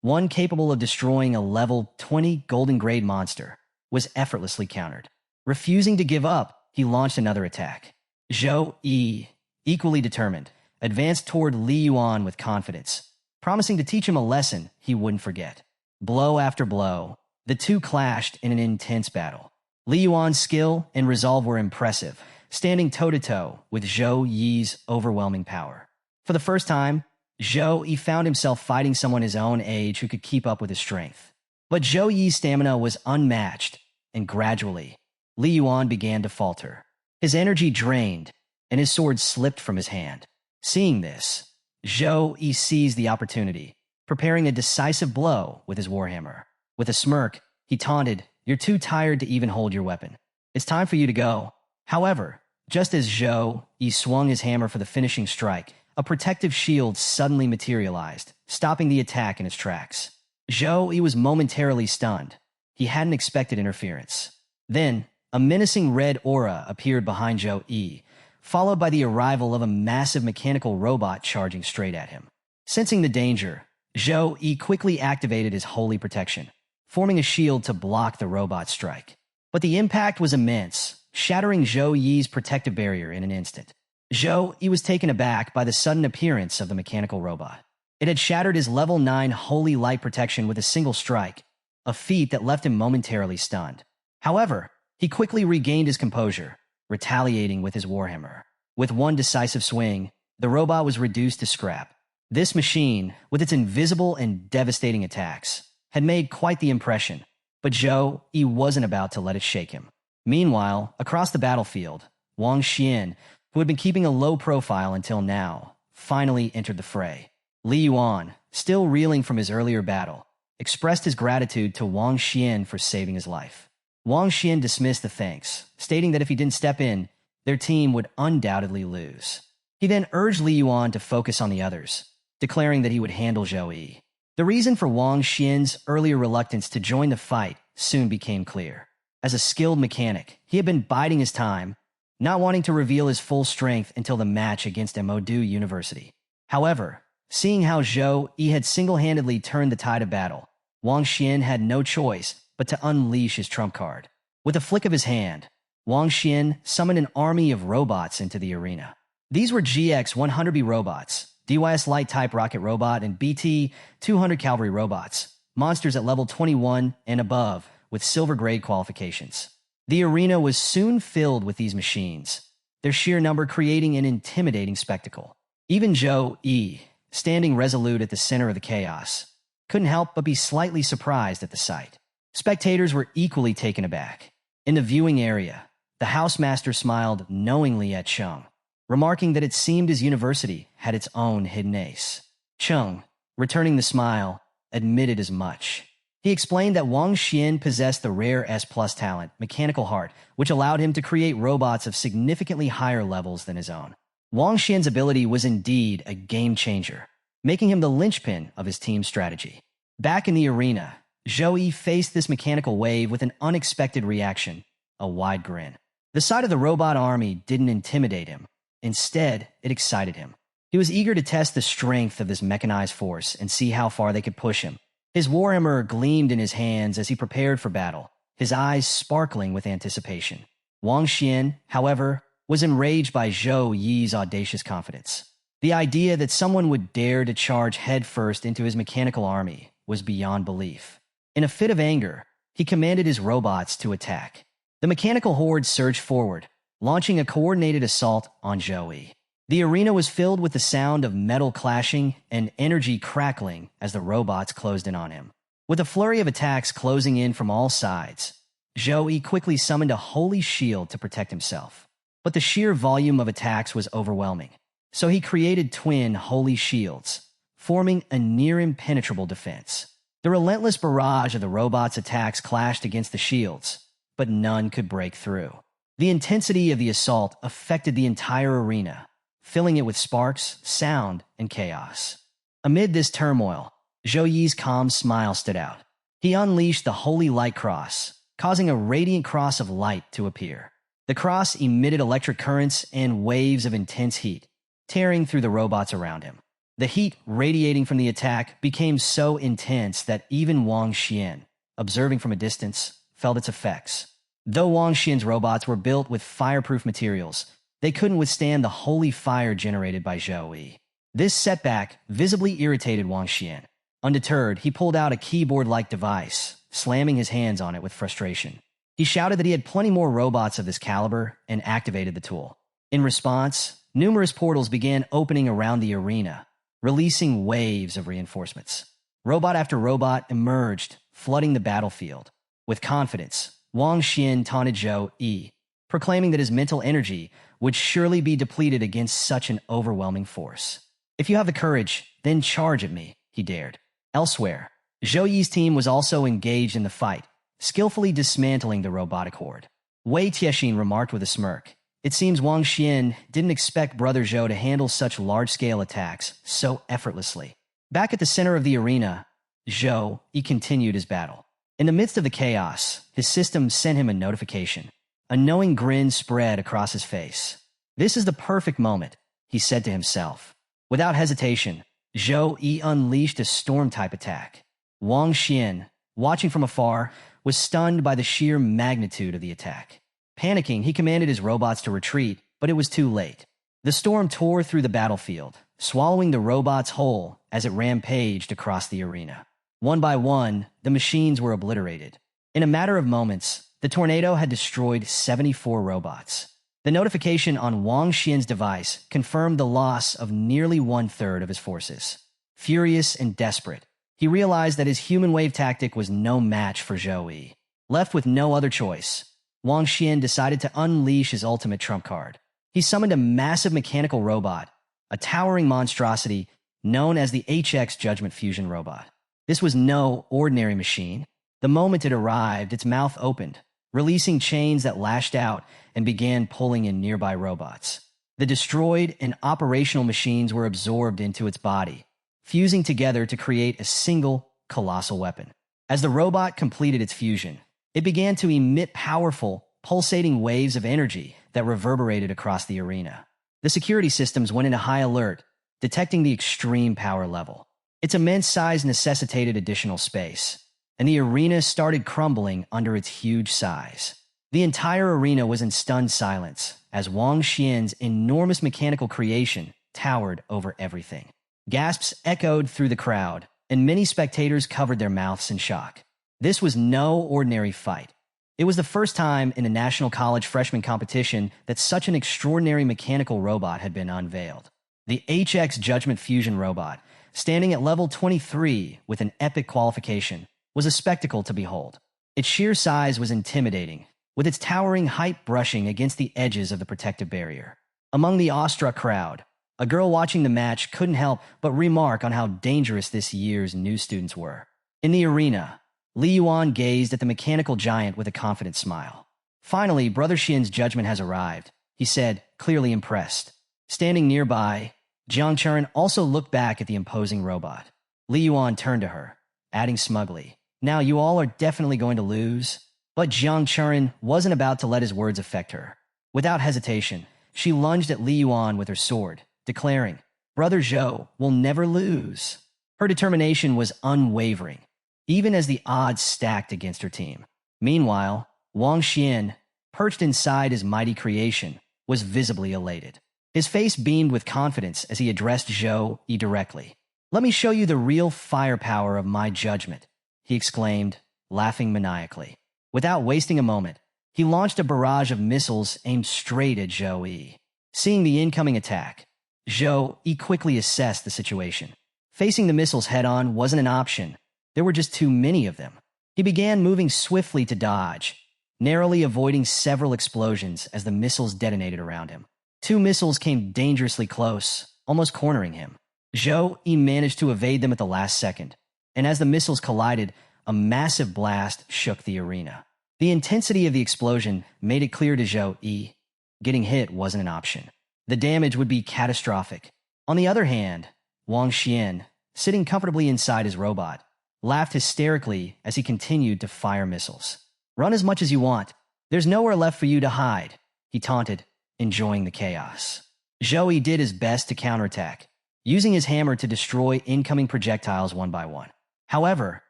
one capable of destroying a level 20 golden grade monster, was effortlessly countered. Refusing to give up, he launched another attack. Zhou Yi, equally determined, advanced toward Li Yuan with confidence, promising to teach him a lesson he wouldn't forget. Blow after blow, the two clashed in an intense battle. Li Yuan's skill and resolve were impressive, standing toe-to-toe with Zhou Yi's overwhelming power. For the first time, Zhou Yi found himself fighting someone his own age who could keep up with his strength. But Zhou Yi's stamina was unmatched, and gradually, Li Yuan began to falter. His energy drained, and his sword slipped from his hand. Seeing this, Zhou Yi seized the opportunity, preparing a decisive blow with his warhammer. With a smirk, he taunted, "You're too tired to even hold your weapon. It's time for you to go." However, just as Zhou Yi swung his hammer for the finishing strike, a protective shield suddenly materialized, stopping the attack in its tracks. Zhou Yi was momentarily stunned. He hadn't expected interference. Then, a menacing red aura appeared behind Zhou Yi, followed by the arrival of a massive mechanical robot charging straight at him. Sensing the danger, Zhou Yi quickly activated his holy protection, forming a shield to block the robot's strike. But the impact was immense, shattering Zhou Yi's protective barrier in an instant. Zhou Yi was taken aback by the sudden appearance of the mechanical robot. It had shattered his level 9 holy light protection with a single strike, a feat that left him momentarily stunned. However, he quickly regained his composure, retaliating with his warhammer. With one decisive swing, the robot was reduced to scrap. This machine, with its invisible and devastating attacks, had made quite the impression, but Zhou Yi wasn't about to let it shake him. Meanwhile, across the battlefield, Wang Xian, who had been keeping a low profile until now, finally entered the fray. Li Yuan, still reeling from his earlier battle, expressed his gratitude to Wang Xian for saving his life. Wang Xian dismissed the thanks, stating that if he didn't step in, their team would undoubtedly lose. He then urged Li Yuan to focus on the others, declaring that he would handle Zhou Yi. The reason for Wang Xian's earlier reluctance to join the fight soon became clear. As a skilled mechanic, he had been biding his time, not wanting to reveal his full strength until the match against Modu University. However, seeing how Zhou Yi had single-handedly turned the tide of battle, Wang Xian had no choice but to unleash his trump card. With a flick of his hand, Wang Xian summoned an army of robots into the arena. These were GX-100B robots, DYS Light-type rocket robot, and BT-200 cavalry robots, monsters at level 21 and above, with silver-grade qualifications. The arena was soon filled with these machines, their sheer number creating an intimidating spectacle. Even Zhou Yi, standing resolute at the center of the chaos, couldn't help but be slightly surprised at the sight. Spectators were equally taken aback. In the viewing area, the housemaster smiled knowingly at Cheng, remarking that it seemed his university had its own hidden ace. Cheng, returning the smile, admitted as much. He explained that Wang Xian possessed the rare S+ talent, Mechanical Heart, which allowed him to create robots of significantly higher levels than his own. Wang Xian's ability was indeed a game-changer, making him the linchpin of his team's strategy. Back in the arena, Zhou Yi faced this mechanical wave with an unexpected reaction, a wide grin. The sight of the robot army didn't intimidate him. Instead, it excited him. He was eager to test the strength of this mechanized force and see how far they could push him. His warhammer gleamed in his hands as he prepared for battle, his eyes sparkling with anticipation. Wang Xian, however, was enraged by Zhou Yi's audacious confidence. The idea that someone would dare to charge headfirst into his mechanical army was beyond belief. In a fit of anger, he commanded his robots to attack. The mechanical horde surged forward, launching a coordinated assault on Zhou Yi. The arena was filled with the sound of metal clashing and energy crackling as the robots closed in on him. With a flurry of attacks closing in from all sides, Zhou Yi quickly summoned a holy shield to protect himself. But the sheer volume of attacks was overwhelming, so he created twin holy shields, forming a near-impenetrable defense. The relentless barrage of the robots' attacks clashed against the shields, but none could break through. The intensity of the assault affected the entire arena, filling it with sparks, sound, and chaos. Amid this turmoil, Zhou Yi's calm smile stood out. He unleashed the Holy Light Cross, causing a radiant cross of light to appear. The cross emitted electric currents and waves of intense heat, tearing through the robots around him. The heat radiating from the attack became so intense that even Wang Xian, observing from a distance, felt its effects. Though Wang Xian's robots were built with fireproof materials, they couldn't withstand the holy fire generated by Zhou Yi. This setback visibly irritated Wang Xian. Undeterred, he pulled out a keyboard-like device, slamming his hands on it with frustration. He shouted that he had plenty more robots of this caliber and activated the tool. In response, numerous portals began opening around the arena, releasing waves of reinforcements. Robot after robot emerged, flooding the battlefield. With confidence, Wang Xian taunted Zhou Yi, proclaiming that his mental energy would surely be depleted against such an overwhelming force. "If you have the courage, then charge at me," he dared. Elsewhere, Zhou Yi's team was also engaged in the fight, skillfully dismantling the robotic horde. Wei Tiexin remarked with a smirk, "It seems Wang Xian didn't expect Brother Zhou to handle such large-scale attacks so effortlessly." Back at the center of the arena, Zhou Yi continued his battle. In the midst of the chaos, his system sent him a notification. A knowing grin spread across his face. "This is the perfect moment," he said to himself. Without hesitation, Zhou Yi unleashed a storm-type attack. Wang Xian, watching from afar, was stunned by the sheer magnitude of the attack. Panicking, he commanded his robots to retreat, but it was too late. The storm tore through the battlefield, swallowing the robots whole as it rampaged across the arena. One by one, the machines were obliterated. In a matter of moments, the tornado had destroyed 74 robots. The notification on Wang Xian's device confirmed the loss of nearly one-third of his forces. Furious and desperate, he realized that his human wave tactic was no match for Zhou Yi. Left with no other choice, Wang Xian decided to unleash his ultimate trump card. He summoned a massive mechanical robot, a towering monstrosity known as the HX Judgment Fusion Robot. This was no ordinary machine. The moment it arrived, its mouth opened, releasing chains that lashed out and began pulling in nearby robots. The destroyed and operational machines were absorbed into its body, fusing together to create a single, colossal weapon. As the robot completed its fusion, it began to emit powerful, pulsating waves of energy that reverberated across the arena. The security systems went into high alert, detecting the extreme power level. Its immense size necessitated additional space. and the arena started crumbling under its huge size. The entire arena was in stunned silence as Wang Xian's enormous mechanical creation towered over everything. Gasps echoed through the crowd, and many spectators covered their mouths in shock. This was no ordinary fight. It was the first time in a national college freshman competition that such an extraordinary mechanical robot had been unveiled. The HX Judgment Fusion robot, standing at level 23 with an epic qualification, was a spectacle to behold. Its sheer size was intimidating, with its towering height brushing against the edges of the protective barrier. Among the awestruck crowd, a girl watching the match couldn't help but remark on how dangerous this year's new students were. In the arena, Li Yuan gazed at the mechanical giant with a confident smile. Finally, Brother Xian's judgment has arrived, he said, clearly impressed. Standing nearby, Jiang Churen also looked back at the imposing robot. Li Yuan turned to her, adding smugly, "Now you all are definitely going to lose." But Jiang Churen wasn't about to let his words affect her. Without hesitation, she lunged at Li Yuan with her sword, declaring, "Brother Zhou will never lose." Her determination was unwavering, even as the odds stacked against her team. Meanwhile, Wang Xian, perched inside his mighty creation, was visibly elated. His face beamed with confidence as he addressed Zhou Yi directly. "Let me show you the real firepower of my judgment," he exclaimed, laughing maniacally. Without wasting a moment, he launched a barrage of missiles aimed straight at Zhou Yi. Seeing the incoming attack, Zhou Yi quickly assessed the situation. Facing the missiles head-on wasn't an option. There were just too many of them. He began moving swiftly to dodge, narrowly avoiding several explosions as the missiles detonated around him. 2 missiles came dangerously close, almost cornering him. Zhou Yi managed to evade them at the last second, and as the missiles collided, a massive blast shook the arena. The intensity of the explosion made it clear to Zhou Yi, getting hit wasn't an option. The damage would be catastrophic. On the other hand, Wang Xian, sitting comfortably inside his robot, laughed hysterically as he continued to fire missiles. "Run as much as you want. There's nowhere left for you to hide," he taunted, enjoying the chaos. Zhou Yi did his best to counterattack, using his hammer to destroy incoming projectiles one by one. However,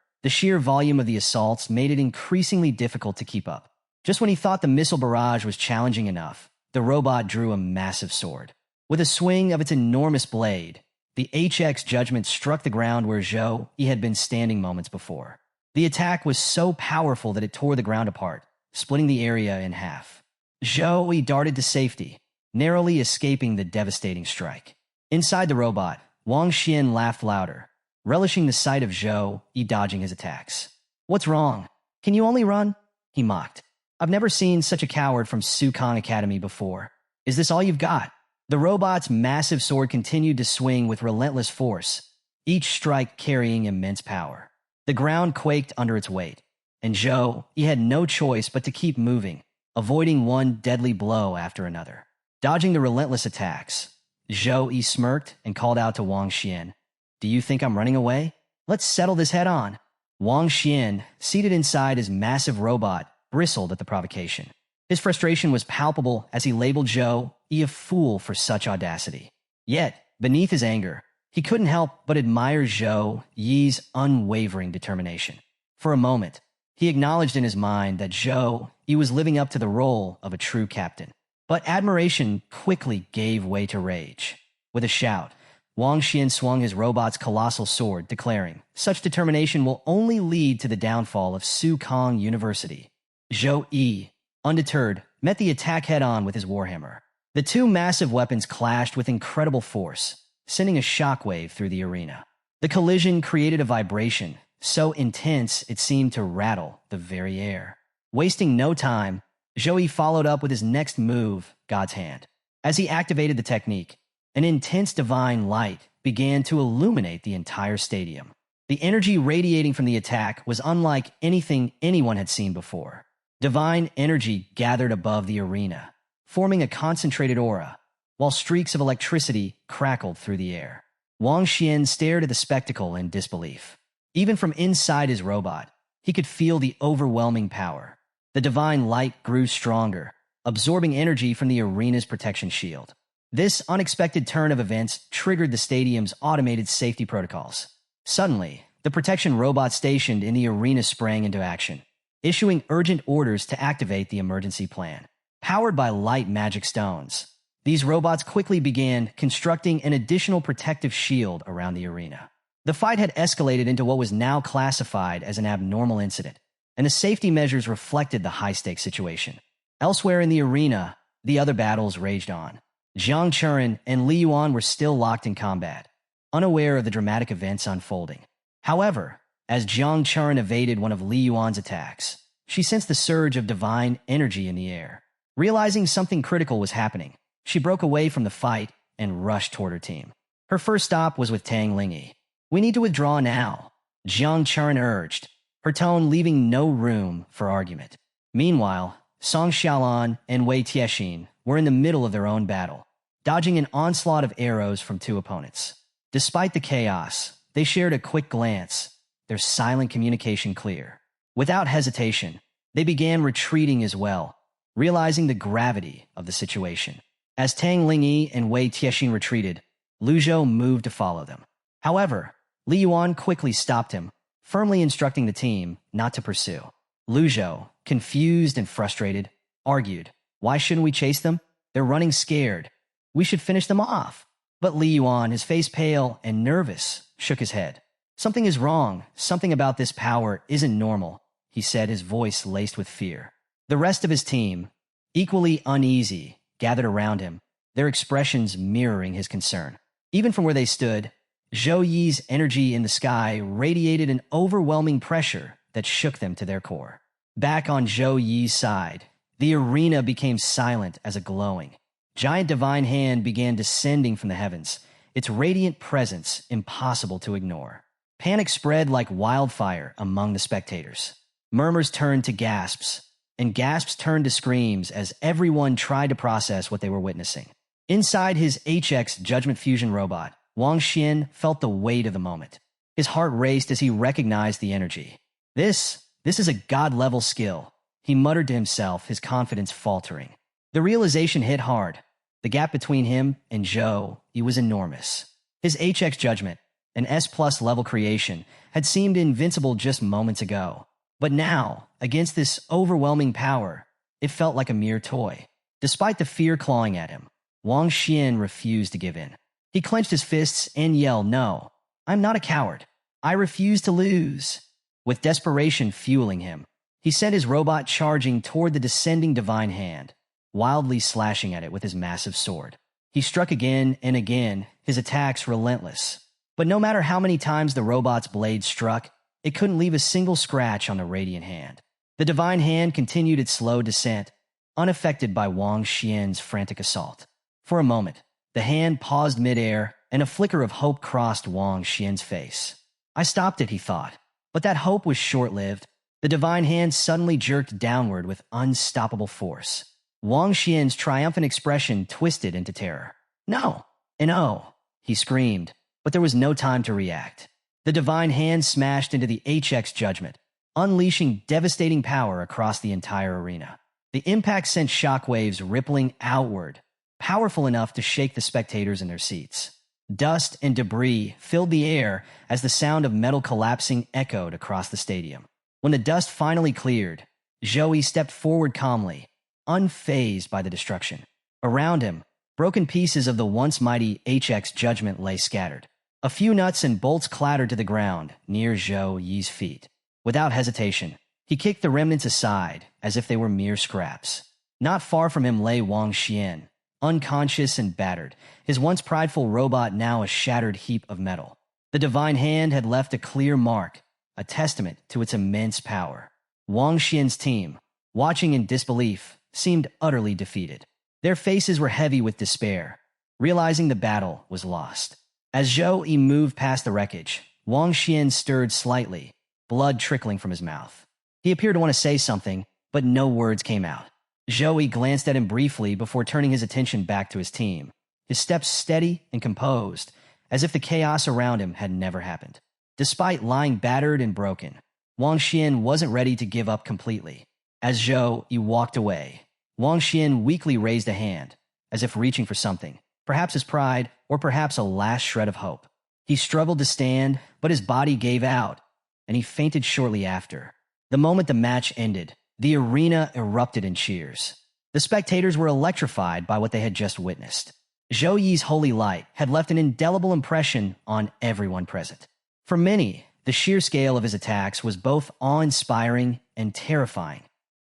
the sheer volume of the assaults made it increasingly difficult to keep up. Just when he thought the missile barrage was challenging enough, the robot drew a massive sword. With a swing of its enormous blade, the HX Judgment struck the ground where Zhou Yi had been standing moments before. The attack was so powerful that it tore the ground apart, splitting the area in half. Zhou Yi darted to safety, narrowly escaping the devastating strike. Inside the robot, Wang Xian laughed louder, relishing the sight of Zhou Yi dodging his attacks. "What's wrong? Can you only run?" he mocked. "I've never seen such a coward from Sukong Academy before. Is this all you've got?" The robot's massive sword continued to swing with relentless force, each strike carrying immense power. The ground quaked under its weight, and Zhou Yi had no choice but to keep moving, avoiding one deadly blow after another. Dodging the relentless attacks, Zhou Yi smirked and called out to Wang Xian, "Do you think I'm running away? Let's settle this head on." Wang Xian, seated inside his massive robot, bristled at the provocation. His frustration was palpable as he labeled Zhou Yi a fool for such audacity. Yet, beneath his anger, he couldn't help but admire Zhou Yi's unwavering determination. For a moment, he acknowledged in his mind that Zhou Yi was living up to the role of a true captain. But admiration quickly gave way to rage. With a shout, Wang Xian swung his robot's colossal sword, declaring, "Such determination will only lead to the downfall of Sukong University." Zhou Yi, undeterred, met the attack head-on with his warhammer. The 2 massive weapons clashed with incredible force, sending a shockwave through the arena. The collision created a vibration, so intense it seemed to rattle the very air. Wasting no time, Zhou Yi followed up with his next move, God's Hand. As he activated the technique, an intense divine light began to illuminate the entire stadium. The energy radiating from the attack was unlike anything anyone had seen before. Divine energy gathered above the arena, forming a concentrated aura, while streaks of electricity crackled through the air. Wang Xian stared at the spectacle in disbelief. Even from inside his robot, he could feel the overwhelming power. The divine light grew stronger, absorbing energy from the arena's protection shield. This unexpected turn of events triggered the stadium's automated safety protocols. Suddenly, The protection robots stationed in the arena sprang into action, issuing urgent orders to activate the emergency plan. Powered by light magic stones, these robots quickly began constructing an additional protective shield around the arena. The fight had escalated into what was now classified as an abnormal incident, and the safety measures reflected the high-stakes situation. Elsewhere in the arena, the other battles raged on. Jiang Churen and Li Yuan were still locked in combat, unaware of the dramatic events unfolding. However, as Jiang Churen evaded one of Li Yuan's attacks, she sensed the surge of divine energy in the air. Realizing something critical was happening, she broke away from the fight and rushed toward her team. Her first stop was with Tang Lingyi. "We need to withdraw now," Jiang Churen urged, her tone leaving no room for argument. Meanwhile, Song Xiaolan and Wei Tiexin were in the middle of their own battle, dodging an onslaught of arrows from two opponents. Despite the chaos, they shared a quick glance, their silent communication clear. Without hesitation, they began retreating as well, realizing the gravity of the situation. As Tang Lingyi and Wei Tiexin retreated, Lu Zhou moved to follow them. However, Li Yuan quickly stopped him, firmly instructing the team not to pursue. Lu Zhou, confused and frustrated, argued, "Why shouldn't we chase them? They're running scared. We should finish them off." But Li Yuan, his face pale and nervous, shook his head. "Something is wrong. Something about this power isn't normal," he said, his voice laced with fear. The rest of his team, equally uneasy, gathered around him, their expressions mirroring his concern. Even from where they stood, Zhou Yi's energy in the sky radiated an overwhelming pressure that shook them to their core. Back on Zhou Yi's side, the arena became silent as a glowing, giant divine hand began descending from the heavens, its radiant presence impossible to ignore. Panic spread like wildfire among the spectators. Murmurs turned to gasps, and gasps turned to screams as everyone tried to process what they were witnessing. Inside his HX Judgment Fusion robot, Wang Xian felt the weight of the moment. His heart raced as he recognized the energy. This is a god-level skill, he muttered to himself, his confidence faltering. The realization hit hard. The gap between him and Zhou Yi was enormous. His HX Judgment, an S+ level creation, had seemed invincible just moments ago. But now, against this overwhelming power, it felt like a mere toy. Despite the fear clawing at him, Wang Xian refused to give in. He clenched his fists and yelled, "No, I'm not a coward. I refuse to lose." With desperation fueling him, he sent his robot charging toward the descending divine hand, wildly slashing at it with his massive sword. He struck again and again, his attacks relentless. But no matter how many times the robot's blade struck, it couldn't leave a single scratch on the radiant hand. The divine hand continued its slow descent, unaffected by Wang Xian's frantic assault. For a moment, the hand paused midair, and a flicker of hope crossed Wang Xian's face. "I stopped it," he thought. But that hope was short-lived. The divine hand suddenly jerked downward with unstoppable force. Wang Xian's triumphant expression twisted into terror. "No! And oh!" he screamed, but there was no time to react. The divine hand smashed into the HX Judgment, unleashing devastating power across the entire arena. The impact sent shockwaves rippling outward, powerful enough to shake the spectators in their seats. Dust and debris filled the air as the sound of metal collapsing echoed across the stadium. When the dust finally cleared, Zhou Yi stepped forward calmly, unfazed by the destruction. Around him, broken pieces of the once mighty HX Judgment lay scattered. A few nuts and bolts clattered to the ground near Zhou Yi's feet. Without hesitation, he kicked the remnants aside as if they were mere scraps. Not far from him lay Wang Xian, unconscious and battered, his once prideful robot now a shattered heap of metal. The divine hand had left a clear mark, a testament to its immense power. Wang Xian's team, watching in disbelief, seemed utterly defeated. Their faces were heavy with despair, realizing the battle was lost. As Zhou Yi moved past the wreckage, Wang Xian stirred slightly, blood trickling from his mouth. He appeared to want to say something, but no words came out. Zhou Yi glanced at him briefly before turning his attention back to his team, his steps steady and composed, as if the chaos around him had never happened. Despite lying battered and broken, Wang Xian wasn't ready to give up completely. As Zhou Yi walked away, Wang Xian weakly raised a hand, as if reaching for something, perhaps his pride or perhaps a last shred of hope. He struggled to stand, but his body gave out, and he fainted shortly after. The moment the match ended, the arena erupted in cheers. The spectators were electrified by what they had just witnessed. Zhou Yi's holy light had left an indelible impression on everyone present. For many, the sheer scale of his attacks was both awe-inspiring and terrifying,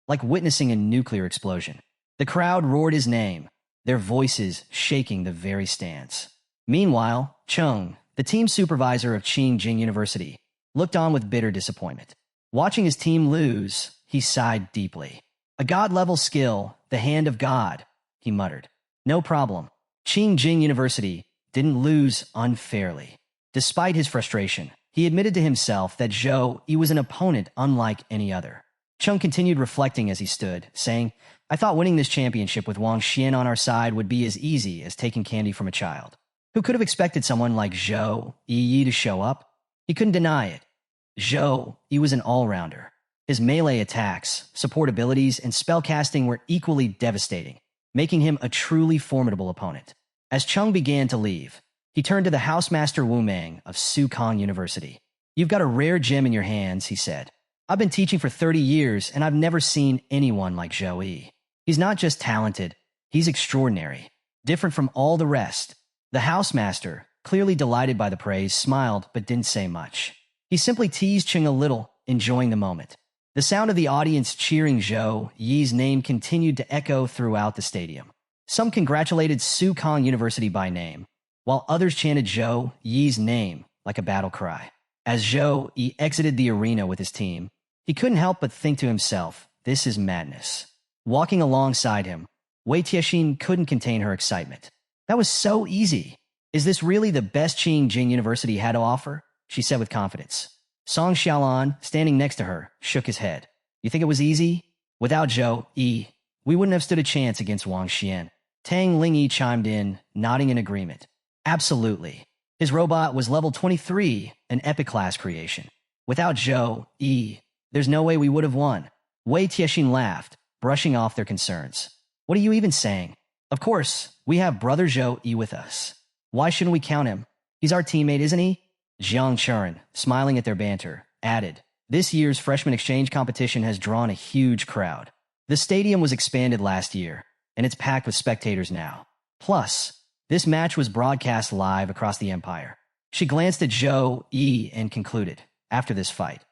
like witnessing a nuclear explosion. The crowd roared his name, their voices shaking the very stands. Meanwhile, Chung, the team supervisor of Qingjing University, looked on with bitter disappointment. Watching his team lose, he sighed deeply. A god-level skill, the hand of God, he muttered. No problem. Qingjing University didn't lose unfairly. Despite his frustration, he admitted to himself that Zhou Yi was an opponent unlike any other. Chung continued reflecting as he stood, saying, I thought winning this championship with Wang Xian on our side would be as easy as taking candy from a child. Who could have expected someone like Zhou Yi to show up? He couldn't deny it. Zhou Yi was an all-rounder. His melee attacks, support abilities, and spellcasting were equally devastating, making him a truly formidable opponent. As Chung began to leave, he turned to the housemaster Wu Meng of Sukong University. You've got a rare gem in your hands, he said. I've been teaching for 30 years, and I've never seen anyone like Zhou Yi. He's not just talented, he's extraordinary, different from all the rest. The housemaster, clearly delighted by the praise, smiled but didn't say much. He simply teased Chung a little, enjoying the moment. The sound of the audience cheering Zhou Yi's name continued to echo throughout the stadium. Some congratulated Sukong University by name, while others chanted Zhou Yi's name like a battle cry. As Zhou Yi exited the arena with his team, he couldn't help but think to himself, this is madness. Walking alongside him, Wei Tiexin couldn't contain her excitement. That was so easy. Is this really the best Qingjing University had to offer? She said with confidence. Song Xiaolan, standing next to her, shook his head. You think it was easy? Without Zhou Yi, we wouldn't have stood a chance against Wang Xian. Tang Lingyi chimed in, nodding in agreement. Absolutely. His robot was level 23, an epic class creation. Without Zhou Yi, there's no way we would have won. Wei Tiexin laughed, brushing off their concerns. What are you even saying? Of course, we have brother Zhou Yi with us. Why shouldn't we count him? He's our teammate, isn't he? Jiang Churen, smiling at their banter, added, This year's freshman exchange competition has drawn a huge crowd. The stadium was expanded last year, and it's packed with spectators now. Plus, this match was broadcast live across the empire. She glanced at Zhou Yi and concluded, after this fight,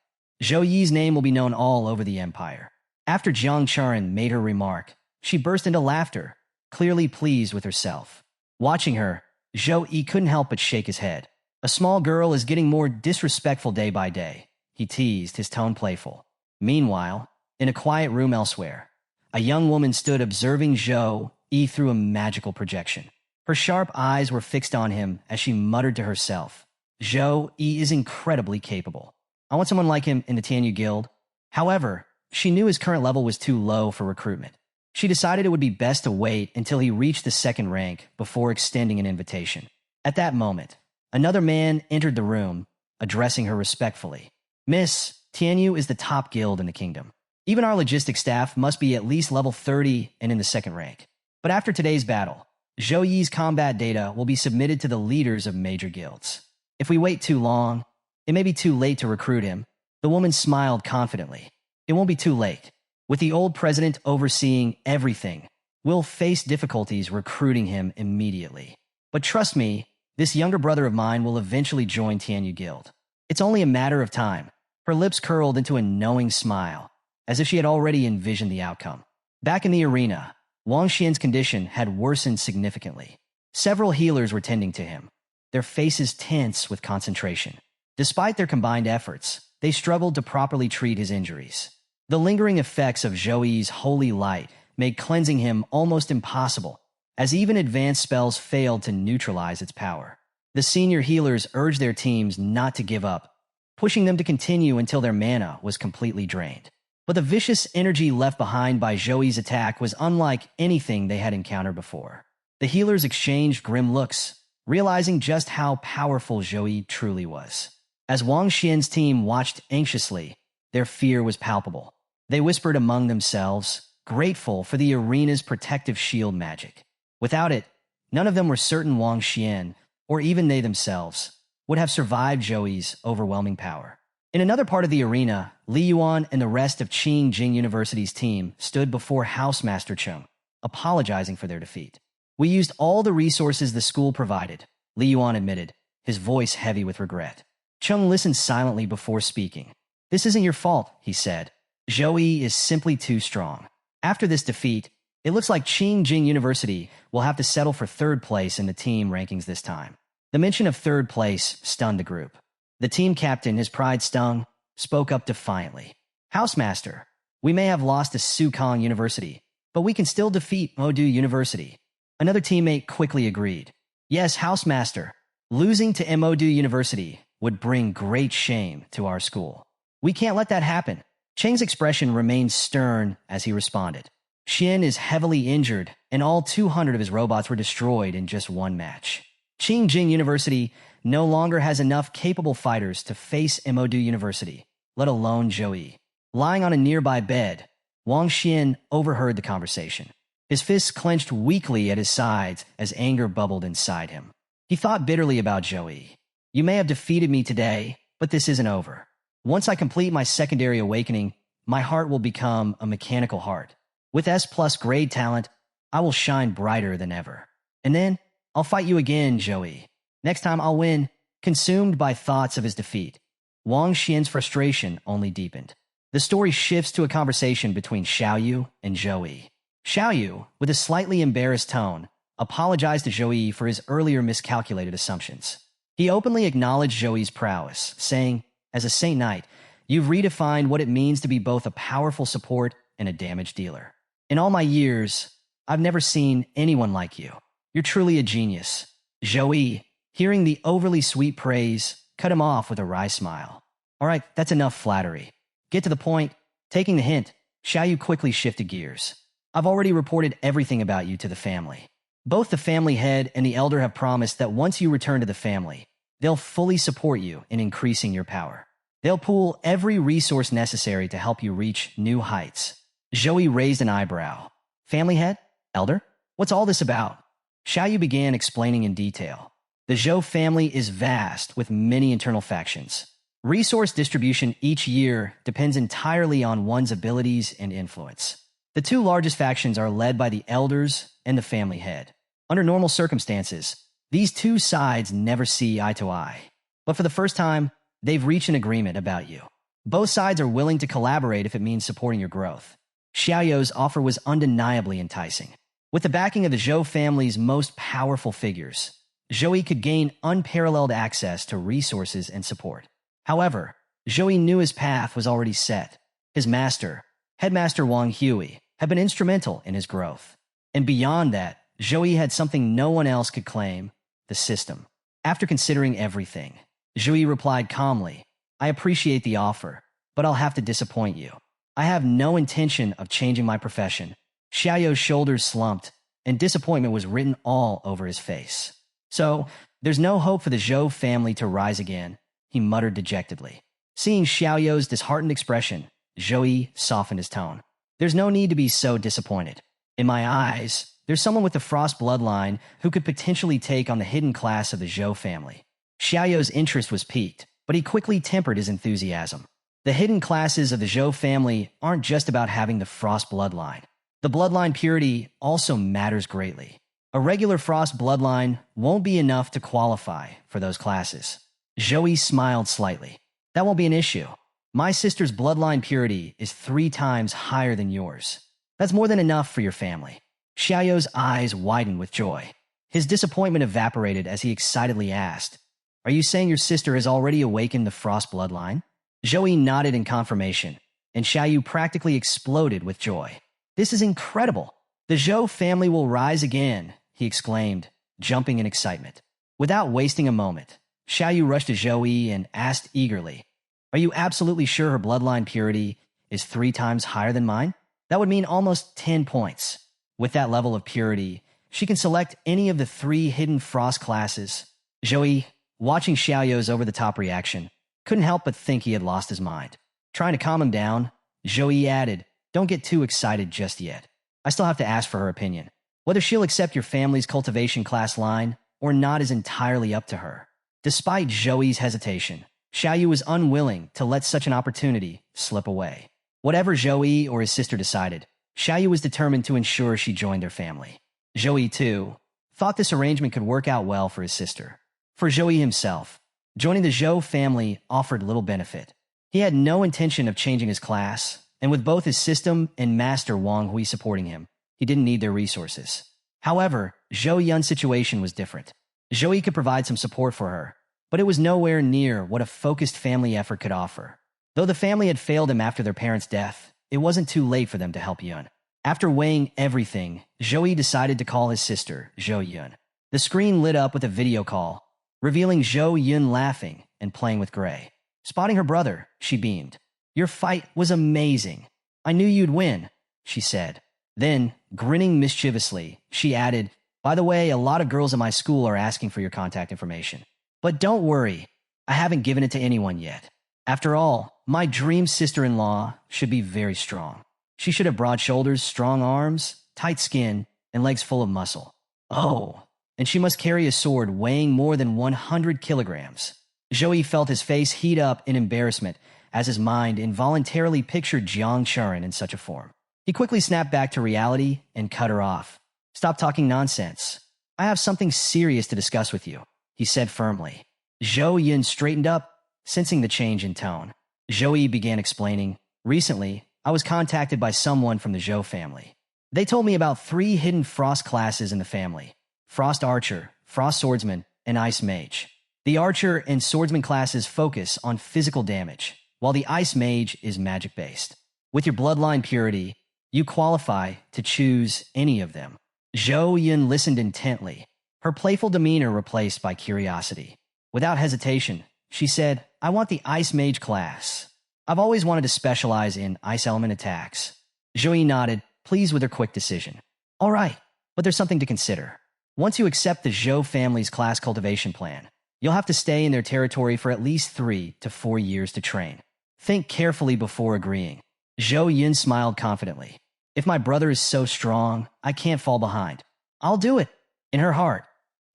Zhou Yi's name will be known all over the empire. After Jiang Churen made her remark, she burst into laughter, clearly pleased with herself. Watching her, Zhou Yi couldn't help but shake his head. A small girl is getting more disrespectful day by day, he teased, his tone playful. Meanwhile, in a quiet room elsewhere, a young woman stood observing Zhou Yi through a magical projection. Her sharp eyes were fixed on him as she muttered to herself, Zhou Yi is incredibly capable. I want someone like him in the Tianyu Guild. However, she knew his current level was too low for recruitment. She decided it would be best to wait until he reached the second rank before extending an invitation. At that moment, another man entered the room, addressing her respectfully. Miss, Tianyu is the top guild in the kingdom. Even our logistics staff must be at least level 30 and in the second rank. But after today's battle, Zhou Yi's combat data will be submitted to the leaders of major guilds. If we wait too long, it may be too late to recruit him. The woman smiled confidently. It won't be too late. With the old president overseeing everything, we'll face difficulties recruiting him immediately. But trust me, this younger brother of mine will eventually join Tianyu Guild. It's only a matter of time. Her lips curled into a knowing smile, as if she had already envisioned the outcome. Back in the arena, Wang Xian's condition had worsened significantly. Several healers were tending to him, their faces tense with concentration. Despite their combined efforts, they struggled to properly treat his injuries. The lingering effects of Zhou Yi's holy light made cleansing him almost impossible, as even advanced spells failed to neutralize its power. The senior healers urged their teams not to give up, pushing them to continue until their mana was completely drained. But the vicious energy left behind by Zhou Yi's attack was unlike anything they had encountered before. The healers exchanged grim looks, realizing just how powerful Zhou Yi truly was. As Wang Xian's team watched anxiously, their fear was palpable. They whispered among themselves, grateful for the arena's protective shield magic. Without it, none of them were certain Wang Xian, or even they themselves, would have survived Zhouyi's overwhelming power. In another part of the arena, Li Yuan and the rest of Qing Jing University's team stood before Housemaster Chung, apologizing for their defeat. "We used all the resources the school provided," Li Yuan admitted, his voice heavy with regret. Chung listened silently before speaking. "This isn't your fault," he said. "Zhouyi is simply too strong. After this defeat, it looks like Qing Jing University will have to settle for third place in the team rankings this time." The mention of third place stunned the group. The team captain, his pride stung, spoke up defiantly. "Housemaster, we may have lost to Sukong University, but we can still defeat Modu University." Another teammate quickly agreed. "Yes, Housemaster, losing to Modu University would bring great shame to our school. We can't let that happen." Cheng's expression remained stern as he responded. "Xian is heavily injured, and all 200 of his robots were destroyed in just one match. Qing Jing University no longer has enough capable fighters to face Modu University, let alone Zhouyi." Lying on a nearby bed, Wang Xian overheard the conversation. His fists clenched weakly at his sides as anger bubbled inside him. He thought bitterly about Zhouyi. "You may have defeated me today, but this isn't over. Once I complete my secondary awakening, my heart will become a mechanical heart. With S+ grade talent, I will shine brighter than ever. And then, I'll fight you again, Zhouyi. Next time I'll win." Consumed by thoughts of his defeat, Wang Xian's frustration only deepened. The story shifts to a conversation between Xiaoyu and Zhouyi. Xiaoyu, with a slightly embarrassed tone, apologized to Zhouyi for his earlier miscalculated assumptions. He openly acknowledged Zhouyi's prowess, saying, "As a Saint Knight, you've redefined what it means to be both a powerful support and a damage dealer. In all my years, I've never seen anyone like you. You're truly a genius." Zhouyi, hearing the overly sweet praise, cut him off with a wry smile. "All right, that's enough flattery. Get to the point." Taking the hint, Xiaoyu quickly shifted gears. "I've already reported everything about you to the family. Both the family head and the elder have promised that once you return to the family, they'll fully support you in increasing your power. They'll pool every resource necessary to help you reach new heights." Zhouyi raised an eyebrow. "Family head? Elder? What's all this about?" Xiaoyu began explaining in detail. The Zhou family is vast, with many internal factions. Resource distribution each year depends entirely on one's abilities and influence. The two largest factions are led by the elders and the family head. Under normal circumstances, these two sides never see eye to eye. But for the first time, they've reached an agreement about you. Both sides are willing to collaborate if it means supporting your growth. Xiaoyu's offer was undeniably enticing. With the backing of the Zhou family's most powerful figures, Zhouyi could gain unparalleled access to resources and support. However, Zhouyi knew his path was already set. His master, Headmaster Wang Hui, had been instrumental in his growth. And beyond that, Zhouyi had something no one else could claim: the system. After considering everything, Zhouyi replied calmly, "I appreciate the offer, but I'll have to disappoint you. I have no intention of changing my profession." Xiaoyu's shoulders slumped, and disappointment was written all over his face. "So, there's no hope for the Zhou family to rise again," he muttered dejectedly. Seeing Xiaoyu's disheartened expression, Zhouyi softened his tone. "There's no need to be so disappointed. In my eyes, there's someone with the Frost bloodline who could potentially take on the hidden class of the Zhou family." Xiaoyu's interest was piqued, but he quickly tempered his enthusiasm. The hidden classes of the Zhou family aren't just about having the Frost bloodline. The bloodline purity also matters greatly. A regular Frost bloodline won't be enough to qualify for those classes. Zhouyi smiled slightly. "That won't be an issue. My sister's bloodline purity is 3 times higher than yours. That's more than enough for your family." Xiaoyu's eyes widened with joy. His disappointment evaporated as he excitedly asked, "Are you saying your sister has already awakened the Frost bloodline?" Zhouyi nodded in confirmation, and Xiaoyu practically exploded with joy. "This is incredible! The Zhou family will rise again," he exclaimed, jumping in excitement. Without wasting a moment, Xiaoyu rushed to Zhouyi and asked eagerly, "Are you absolutely sure her bloodline purity is 3 times higher than mine? That would mean almost 10 points. With that level of purity, she can select any of the 3 hidden Frost classes." Zhouyi, watching Xiaoyu's over-the-top reaction, couldn't help but think he had lost his mind. Trying to calm him down, Zhouyi added, "Don't get too excited just yet. I still have to ask for her opinion. Whether she'll accept your family's cultivation class line or not is entirely up to her." Despite Zhouyi's hesitation, Xiaoyu was unwilling to let such an opportunity slip away. Whatever Zhouyi or his sister decided, Xiaoyu was determined to ensure she joined their family. Zhouyi, too, thought this arrangement could work out well for his sister. For Zhouyi himself, joining the Zhou family offered little benefit. He had no intention of changing his class, and with both his system and master Wang Hui supporting him, he didn't need their resources. However, Zhou Yun's situation was different. Zhouyi could provide some support for her, but it was nowhere near what a focused family effort could offer. Though the family had failed him after their parents' death, it wasn't too late for them to help Yun. After weighing everything, Zhouyi decided to call his sister, Zhou Yun. The screen lit up with a video call, revealing Zhou Yun laughing and playing with Gray. Spotting her brother, she beamed. "Your fight was amazing. I knew you'd win," she said. Then, grinning mischievously, she added, "By the way, a lot of girls at my school are asking for your contact information. But don't worry, I haven't given it to anyone yet. After all, my dream sister-in-law should be very strong. She should have broad shoulders, strong arms, tight skin, and legs full of muscle. Oh, and she must carry a sword weighing more than 100 kilograms. Zhouyi felt his face heat up in embarrassment as his mind involuntarily pictured Jiang Churin in such a form. He quickly snapped back to reality and cut her off. "Stop talking nonsense. I have something serious to discuss with you," he said firmly. Zhou Yun straightened up, sensing the change in tone. Zhouyi began explaining, "Recently, I was contacted by someone from the Zhou family. They told me about 3 hidden frost classes in the family: Frost Archer, Frost Swordsman, and Ice Mage. The Archer and Swordsman classes focus on physical damage, while the Ice Mage is magic-based. With your bloodline purity, you qualify to choose any of them." Zhou Yun listened intently, her playful demeanor replaced by curiosity. Without hesitation, she said, "I want the Ice Mage class. I've always wanted to specialize in ice element attacks." Zhouyi nodded, pleased with her quick decision. "All right, but there's something to consider. Once you accept the Zhou family's class cultivation plan, you'll have to stay in their territory for at least 3 to 4 years to train. Think carefully before agreeing." Zhou Yun smiled confidently. "If my brother is so strong, I can't fall behind. I'll do it." In her heart,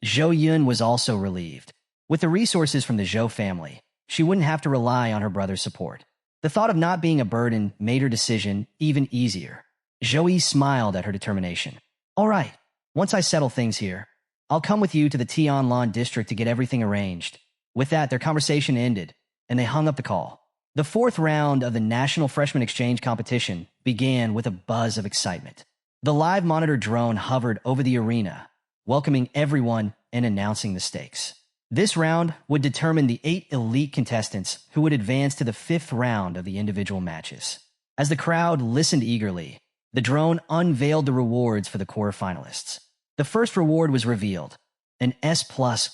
Zhou Yun was also relieved. With the resources from the Zhou family, she wouldn't have to rely on her brother's support. The thought of not being a burden made her decision even easier. Zhouyi smiled at her determination. "All right, once I settle things here, I'll come with you to the Tianlan district to get everything arranged." With that, their conversation ended, and they hung up the call. The 4th round of the National Freshman Exchange competition began with a buzz of excitement. The live monitor drone hovered over the arena, welcoming everyone and announcing the stakes. This round would determine the 8 elite contestants who would advance to the 5th round of the individual matches. As the crowd listened eagerly, the drone unveiled the rewards for the quarterfinalists. The first reward was revealed, an S+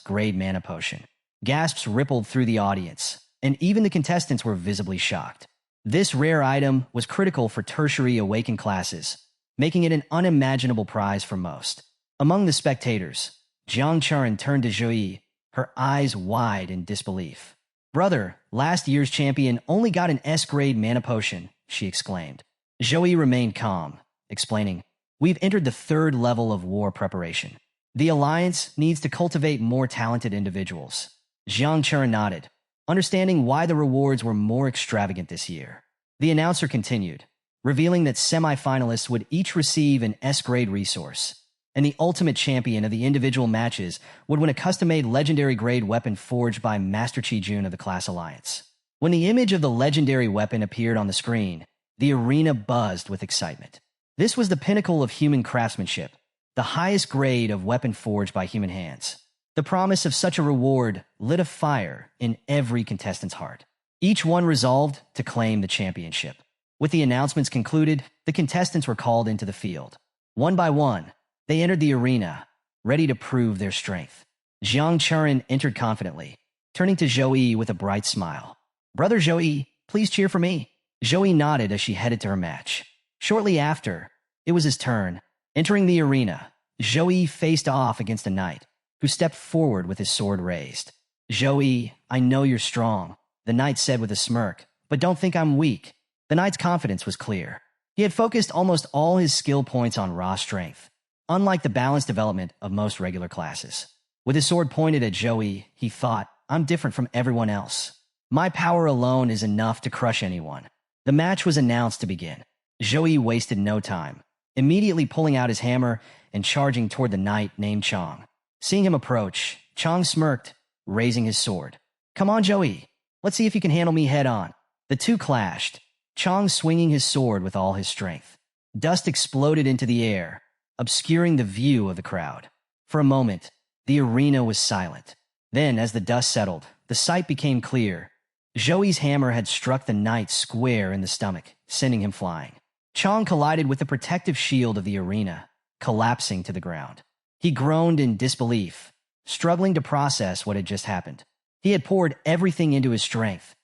grade mana potion. Gasps rippled through the audience, and even the contestants were visibly shocked. This rare item was critical for tertiary awakened classes, making it an unimaginable prize for most. Among the spectators, Jiang Churin turned to Zhouyi, her eyes wide in disbelief. "Brother, last year's champion only got an S-grade mana potion," she exclaimed. Zhouyi remained calm, explaining, "We've entered the 3rd level of war preparation. The Alliance needs to cultivate more talented individuals." Jiang Churin nodded, understanding why the rewards were more extravagant this year. The announcer continued, revealing that semi-finalists would each receive an S-grade resource, and the ultimate champion of the individual matches would win a custom-made legendary-grade weapon forged by Master Chi Jun of the Class Alliance. When the image of the legendary weapon appeared on the screen, the arena buzzed with excitement. This was the pinnacle of human craftsmanship, the highest grade of weapon forged by human hands. The promise of such a reward lit a fire in every contestant's heart. Each one resolved to claim the championship. With the announcements concluded, the contestants were called into the field. One by one, they entered the arena, ready to prove their strength. Jiang Churin entered confidently, turning to Zhouyi with a bright smile. "Brother Zhouyi, please cheer for me." Zhouyi nodded as she headed to her match. Shortly after, it was his turn. Entering the arena, Zhouyi faced off against a knight, who stepped forward with his sword raised. "Zhouyi, I know you're strong," the knight said with a smirk, "but don't think I'm weak." The knight's confidence was clear. He had focused almost all his skill points on raw strength, unlike the balanced development of most regular classes. With his sword pointed at Zhouyi, he thought, I'm different from everyone else. My power alone is enough to crush anyone. The match was announced to begin. Joey wasted no time, immediately pulling out his hammer and charging toward the knight named Chong. Seeing him approach, Chong smirked, raising his sword. Come on, Joey. Let's see if you can handle me head on. The two clashed, Chong swinging his sword with all his strength. Dust exploded into the air, obscuring the view of the crowd. For a moment, the arena was silent. Then, as the dust settled, the sight became clear. Joey's hammer had struck the knight square in the stomach, sending him flying. Chong collided with the protective shield of the arena, collapsing to the ground. He groaned in disbelief, struggling to process what had just happened. He had poured everything into his strength.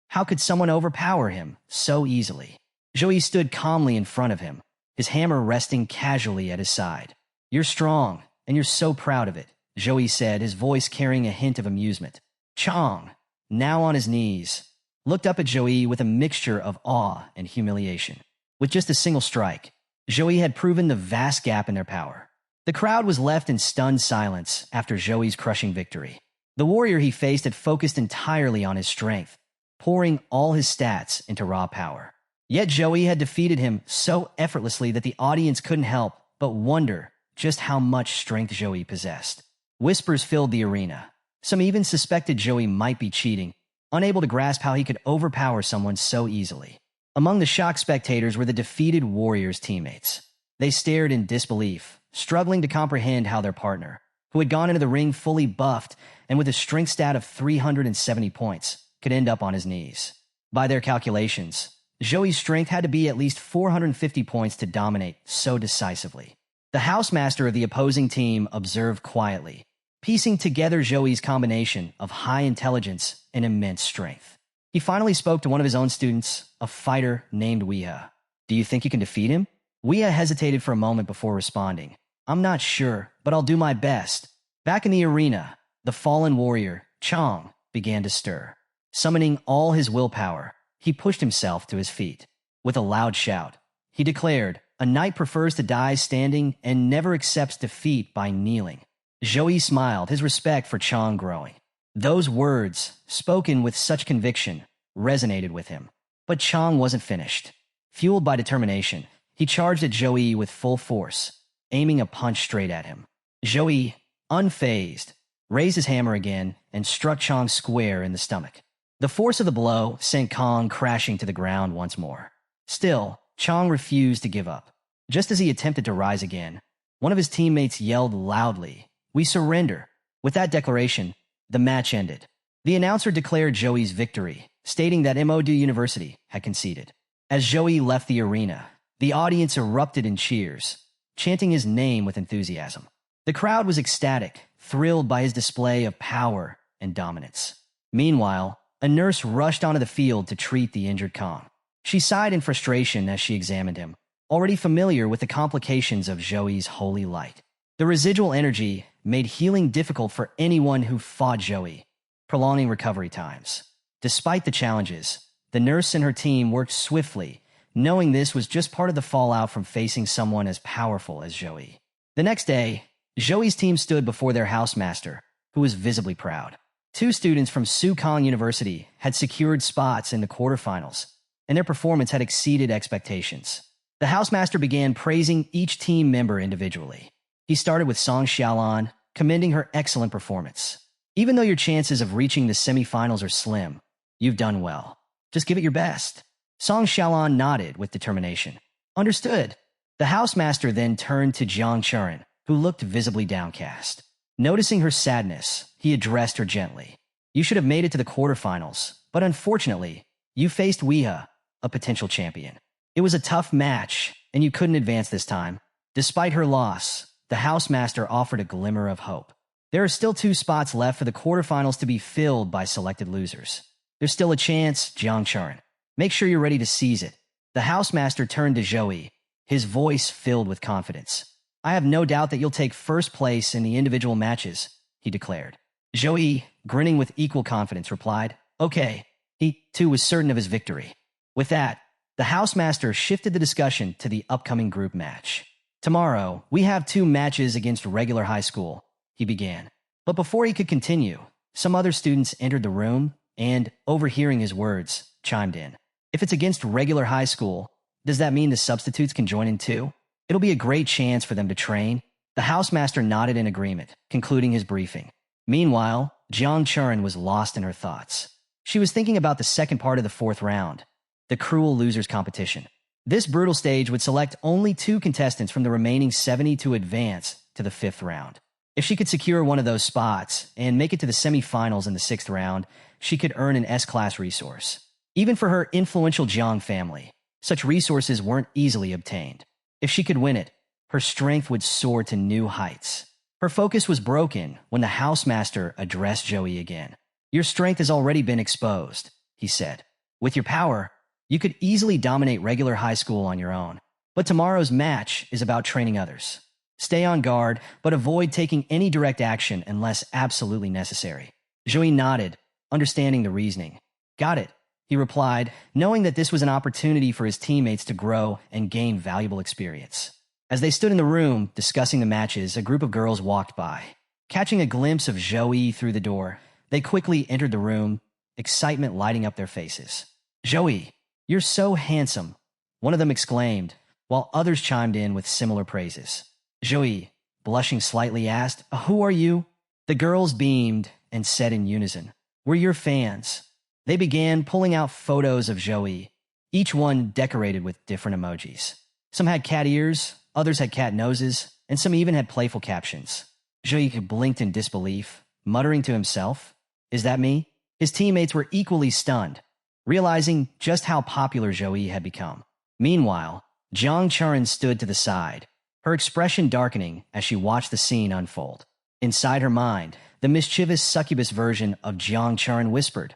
How could someone overpower him so easily? Joey stood calmly in front of him, his hammer resting casually at his side. You're strong, and you're so proud of it, Joey said, his voice carrying a hint of amusement. Chong, now on his knees, looked up at Joey with a mixture of awe and humiliation. With just a single strike, Joey had proven the vast gap in their power. The crowd was left in stunned silence after Joey's crushing victory. The warrior he faced had focused entirely on his strength, pouring all his stats into raw power. Yet Joey had defeated him so effortlessly that the audience couldn't help but wonder just how much strength Joey possessed. Whispers filled the arena. Some even suspected Joey might be cheating, unable to grasp how he could overpower someone so easily. Among the shocked spectators were the defeated warrior's teammates. They stared in disbelief, struggling to comprehend how their partner, who had gone into the ring fully buffed and with a strength stat of 370 points, could end up on his knees. By their calculations, Joey's strength had to be at least 450 points to dominate so decisively. The housemaster of the opposing team observed quietly, piecing together Joey's combination of high intelligence and immense strength. He finally spoke to one of his own students, a fighter named Weeha. Do you think you can defeat him? Weeha hesitated for a moment before responding. I'm not sure, but I'll do my best. Back in the arena, the fallen warrior, Chong, began to stir. Summoning all his willpower, he pushed himself to his feet. With a loud shout, he declared, a knight prefers to die standing and never accepts defeat by kneeling. Joey smiled, his respect for Chong growing. Those words, spoken with such conviction, resonated with him. But Chong wasn't finished. Fueled by determination, he charged at Joey with full force, aiming a punch straight at him. Joey, unfazed, raised his hammer again and struck Chong square in the stomach. The force of the blow sent Chong crashing to the ground once more. Still, Chong refused to give up. Just as he attempted to rise again, one of his teammates yelled loudly, "We surrender." With that declaration, the match ended. The announcer declared Joey's victory, stating that MOD University had conceded. As Joey left the arena, the audience erupted in cheers, chanting his name with enthusiasm. The crowd was ecstatic, thrilled by his display of power and dominance. Meanwhile, a nurse rushed onto the field to treat the injured Chong. She sighed in frustration as she examined him, already familiar with the complications of Joey's holy light. The residual energy made healing difficult for anyone who fought Joey, prolonging recovery times. Despite the challenges, the nurse and her team worked swiftly, knowing this was just part of the fallout from facing someone as powerful as Joey. The next day, Joey's team stood before their housemaster, who was visibly proud. 2 students from Sukong University had secured spots in the quarterfinals, and their performance had exceeded expectations. The housemaster began praising each team member individually. He started with Song Xiaolan, commending her excellent performance. Even though your chances of reaching the semifinals are slim, you've done well. Just give it your best. Song Xiaolan nodded with determination. Understood. The housemaster then turned to Jiang Churin, who looked visibly downcast. Noticing her sadness, he addressed her gently. You should have made it to the quarterfinals, but unfortunately, you faced Weeha, a potential champion. It was a tough match, and you couldn't advance this time. Despite her loss, the housemaster offered a glimmer of hope. There are still 2 spots left for the quarterfinals to be filled by selected losers. There's still a chance, Jiang Churin. Make sure you're ready to seize it. The housemaster turned to Joey, his voice filled with confidence. I have no doubt that you'll take first place in the individual matches, he declared. Joey, grinning with equal confidence, replied, Okay. He, too, was certain of his victory. With that, the housemaster shifted the discussion to the upcoming group match. Tomorrow, we have 2 matches against regular high school, he began. But before he could continue, Some other students entered the room and, overhearing his words, chimed in. If it's against regular high school, does that mean the substitutes can join in too? It'll be a great chance for them to train. The housemaster nodded in agreement, concluding his briefing. Meanwhile, Jiang Churin was lost in her thoughts. She was thinking about the second part of the fourth round, the cruel losers competition. This brutal stage would select only 2 contestants from the remaining 70 to advance to the 5th round. If she could secure one of those spots and make it to the semifinals in the 6th round, she could earn an S-class resource. Even for her influential Jiang family, such resources weren't easily obtained. If she could win it, her strength would soar to new heights. Her focus was broken when the housemaster addressed Joey again. Your strength has already been exposed, he said. With your power, you could easily dominate regular high school on your own. But tomorrow's match is about training others. Stay on guard, but avoid taking any direct action unless absolutely necessary. Joey nodded, understanding the reasoning. Got it, he replied, knowing that this was an opportunity for his teammates to grow and gain valuable experience. As they stood in the room discussing the matches, a group of girls walked by. Catching a glimpse of Joey through the door, they quickly entered the room, excitement lighting up their faces. Joey, you're so handsome, one of them exclaimed, while others chimed in with similar praises. Joey, blushing slightly, asked, Who are you? The girls beamed and said in unison, We're your fans. They began pulling out photos of Joey, each one decorated with different emojis. Some had cat ears, others had cat noses, and some even had playful captions. Joey blinked in disbelief, muttering to himself, Is that me? His teammates were equally stunned, realizing just how popular Joey had become. Meanwhile, Jiang Churin stood to the side, her expression darkening as she watched the scene unfold. Inside her mind, the mischievous succubus version of Jiang Churin whispered,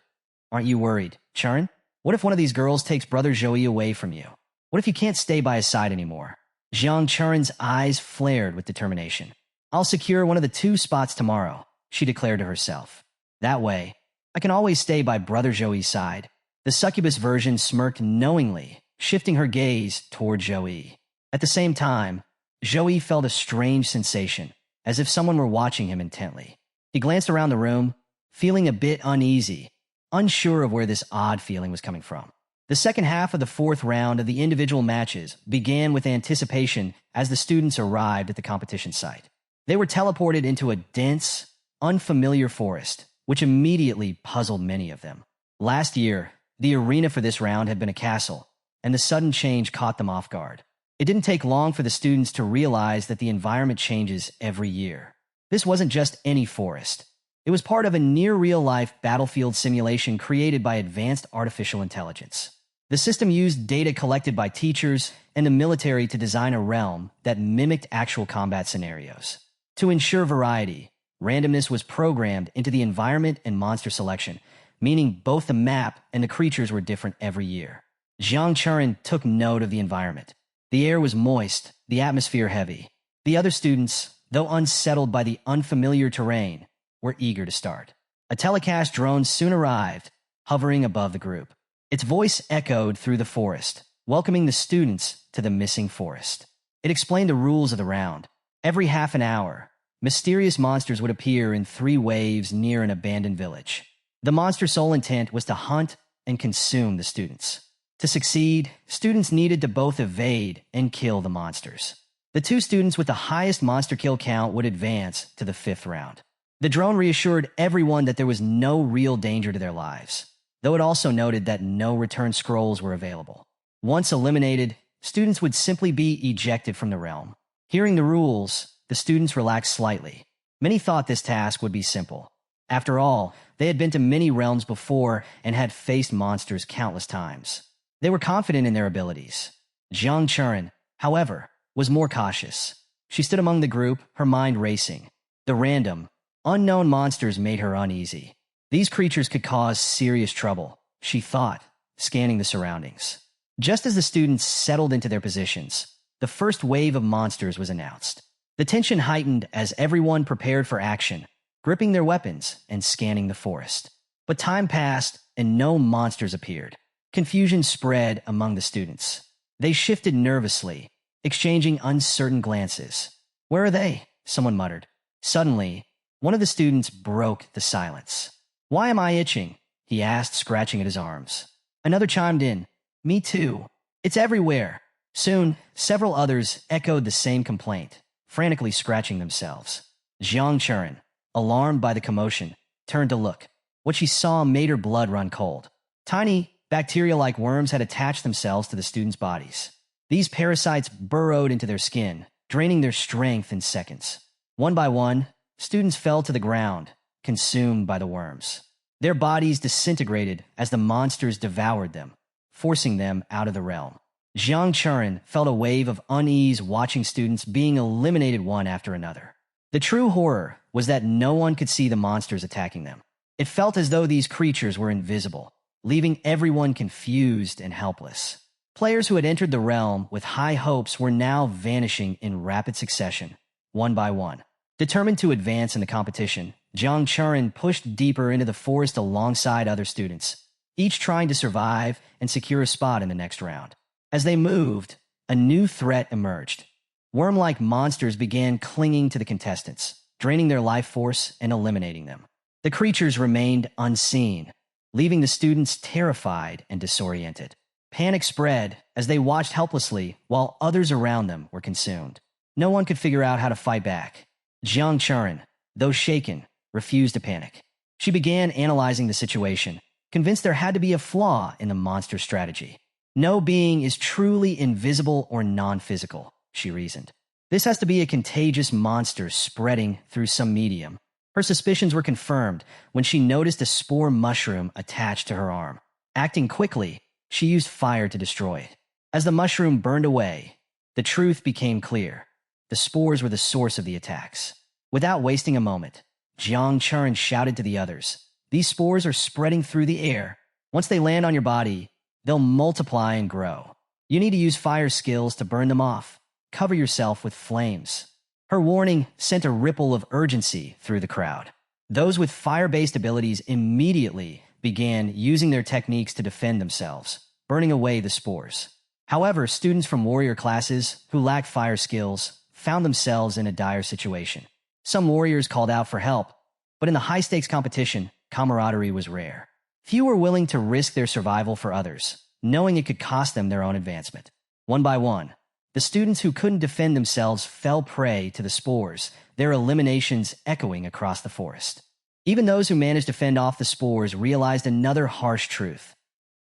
Aren't you worried, Churin? What if one of these girls takes brother Joey away from you? What if you can't stay by his side anymore? Jiang Churin's eyes flared with determination. I'll secure one of the 2 spots tomorrow, she declared to herself. That way, I can always stay by brother Joey's side. The succubus version smirked knowingly, shifting her gaze toward Joey. At the same time, Joey felt a strange sensation, as if someone were watching him intently. He glanced around the room, feeling a bit uneasy, unsure of where this odd feeling was coming from. The second half of the 4th round of the individual matches began with anticipation as the students arrived at the competition site. They were teleported into a dense, unfamiliar forest, which immediately puzzled many of them. Last year, the arena for this round had been a castle, and the sudden change caught them off guard. It didn't take long for the students to realize that the environment changes every year. This wasn't just any forest. It was part of a near-real-life battlefield simulation created by advanced artificial intelligence. The system used data collected by teachers and the military to design a realm that mimicked actual combat scenarios. To ensure variety, randomness was programmed into the environment and monster selection, meaning both the map and the creatures were different every year. Jiang Churin took note of the environment. The air was moist, the atmosphere heavy. The other students, though unsettled by the unfamiliar terrain, were eager to start. A telecast drone soon arrived, hovering above the group. Its voice echoed through the forest, welcoming the students to the missing forest. It explained the rules of the round. Every half an hour, mysterious monsters would appear in 3 waves near an abandoned village. The monster's sole intent was to hunt and consume the students. To succeed, students needed to both evade and kill the monsters. The 2 students with the highest monster kill count would advance to the 5th round. The drone reassured everyone that there was no real danger to their lives, though it also noted that no return scrolls were available. Once eliminated, students would simply be ejected from the realm. Hearing the rules, the students relaxed slightly. Many thought this task would be simple. After all, they had been to many realms before and had faced monsters countless times. They were confident in their abilities. Jiang Churin, however, was more cautious. She stood among the group, her mind racing. The random, unknown monsters made her uneasy. These creatures could cause serious trouble, she thought, scanning the surroundings. Just as the students settled into their positions, the first wave of monsters was announced. The tension heightened as everyone prepared for action, gripping their weapons and scanning the forest. But time passed and no monsters appeared. Confusion spread among the students. They shifted nervously, exchanging uncertain glances. Where are they? Someone muttered. Suddenly, One of the students broke the silence. "Why am I itching?" he asked, scratching at his arms. Another chimed in, "Me too. It's everywhere." Soon, several others echoed the same complaint, frantically scratching themselves. Jiang Churin, alarmed by the commotion, turned to look. What she saw made her blood run cold. Tiny, bacteria-like worms had attached themselves to the students' bodies. These parasites burrowed into their skin, draining their strength in seconds. One by one, students fell to the ground, consumed by the worms. Their bodies disintegrated as the monsters devoured them, forcing them out of the realm. Jiang Churin felt a wave of unease watching students being eliminated one after another. The true horror was that no one could see the monsters attacking them. It felt as though these creatures were invisible, leaving everyone confused and helpless. Players who had entered the realm with high hopes were now vanishing in rapid succession, one by one. Determined to advance in the competition, Jiang Churin pushed deeper into the forest alongside other students, each trying to survive and secure a spot in the next round. As they moved, a new threat emerged. Worm-like monsters began clinging to the contestants, draining their life force and eliminating them. The creatures remained unseen, leaving the students terrified and disoriented. Panic spread as they watched helplessly while others around them were consumed. No one could figure out how to fight back. Jiang Churin, though shaken, refused to panic. She began analyzing the situation, convinced there had to be a flaw in the monster strategy. No being is truly invisible or non-physical, she reasoned. This has to be a contagious monster spreading through some medium. Her suspicions were confirmed when she noticed a spore mushroom attached to her arm. Acting quickly, she used fire to destroy it. As the mushroom burned away, the truth became clear. The spores were the source of the attacks. Without wasting a moment, Jiang Churin shouted to the others, "These spores are spreading through the air. Once they land on your body, they'll multiply and grow. You need to use fire skills to burn them off. Cover yourself with flames." Her warning sent a ripple of urgency through the crowd. Those with fire-based abilities immediately began using their techniques to defend themselves, burning away the spores. However, students from warrior classes who lacked fire skills found themselves in a dire situation. Some warriors called out for help, but in the high-stakes competition, camaraderie was rare. Few were willing to risk their survival for others, knowing it could cost them their own advancement. One by one, the students who couldn't defend themselves fell prey to the spores, their eliminations echoing across the forest. Even those who managed to fend off the spores realized another harsh truth.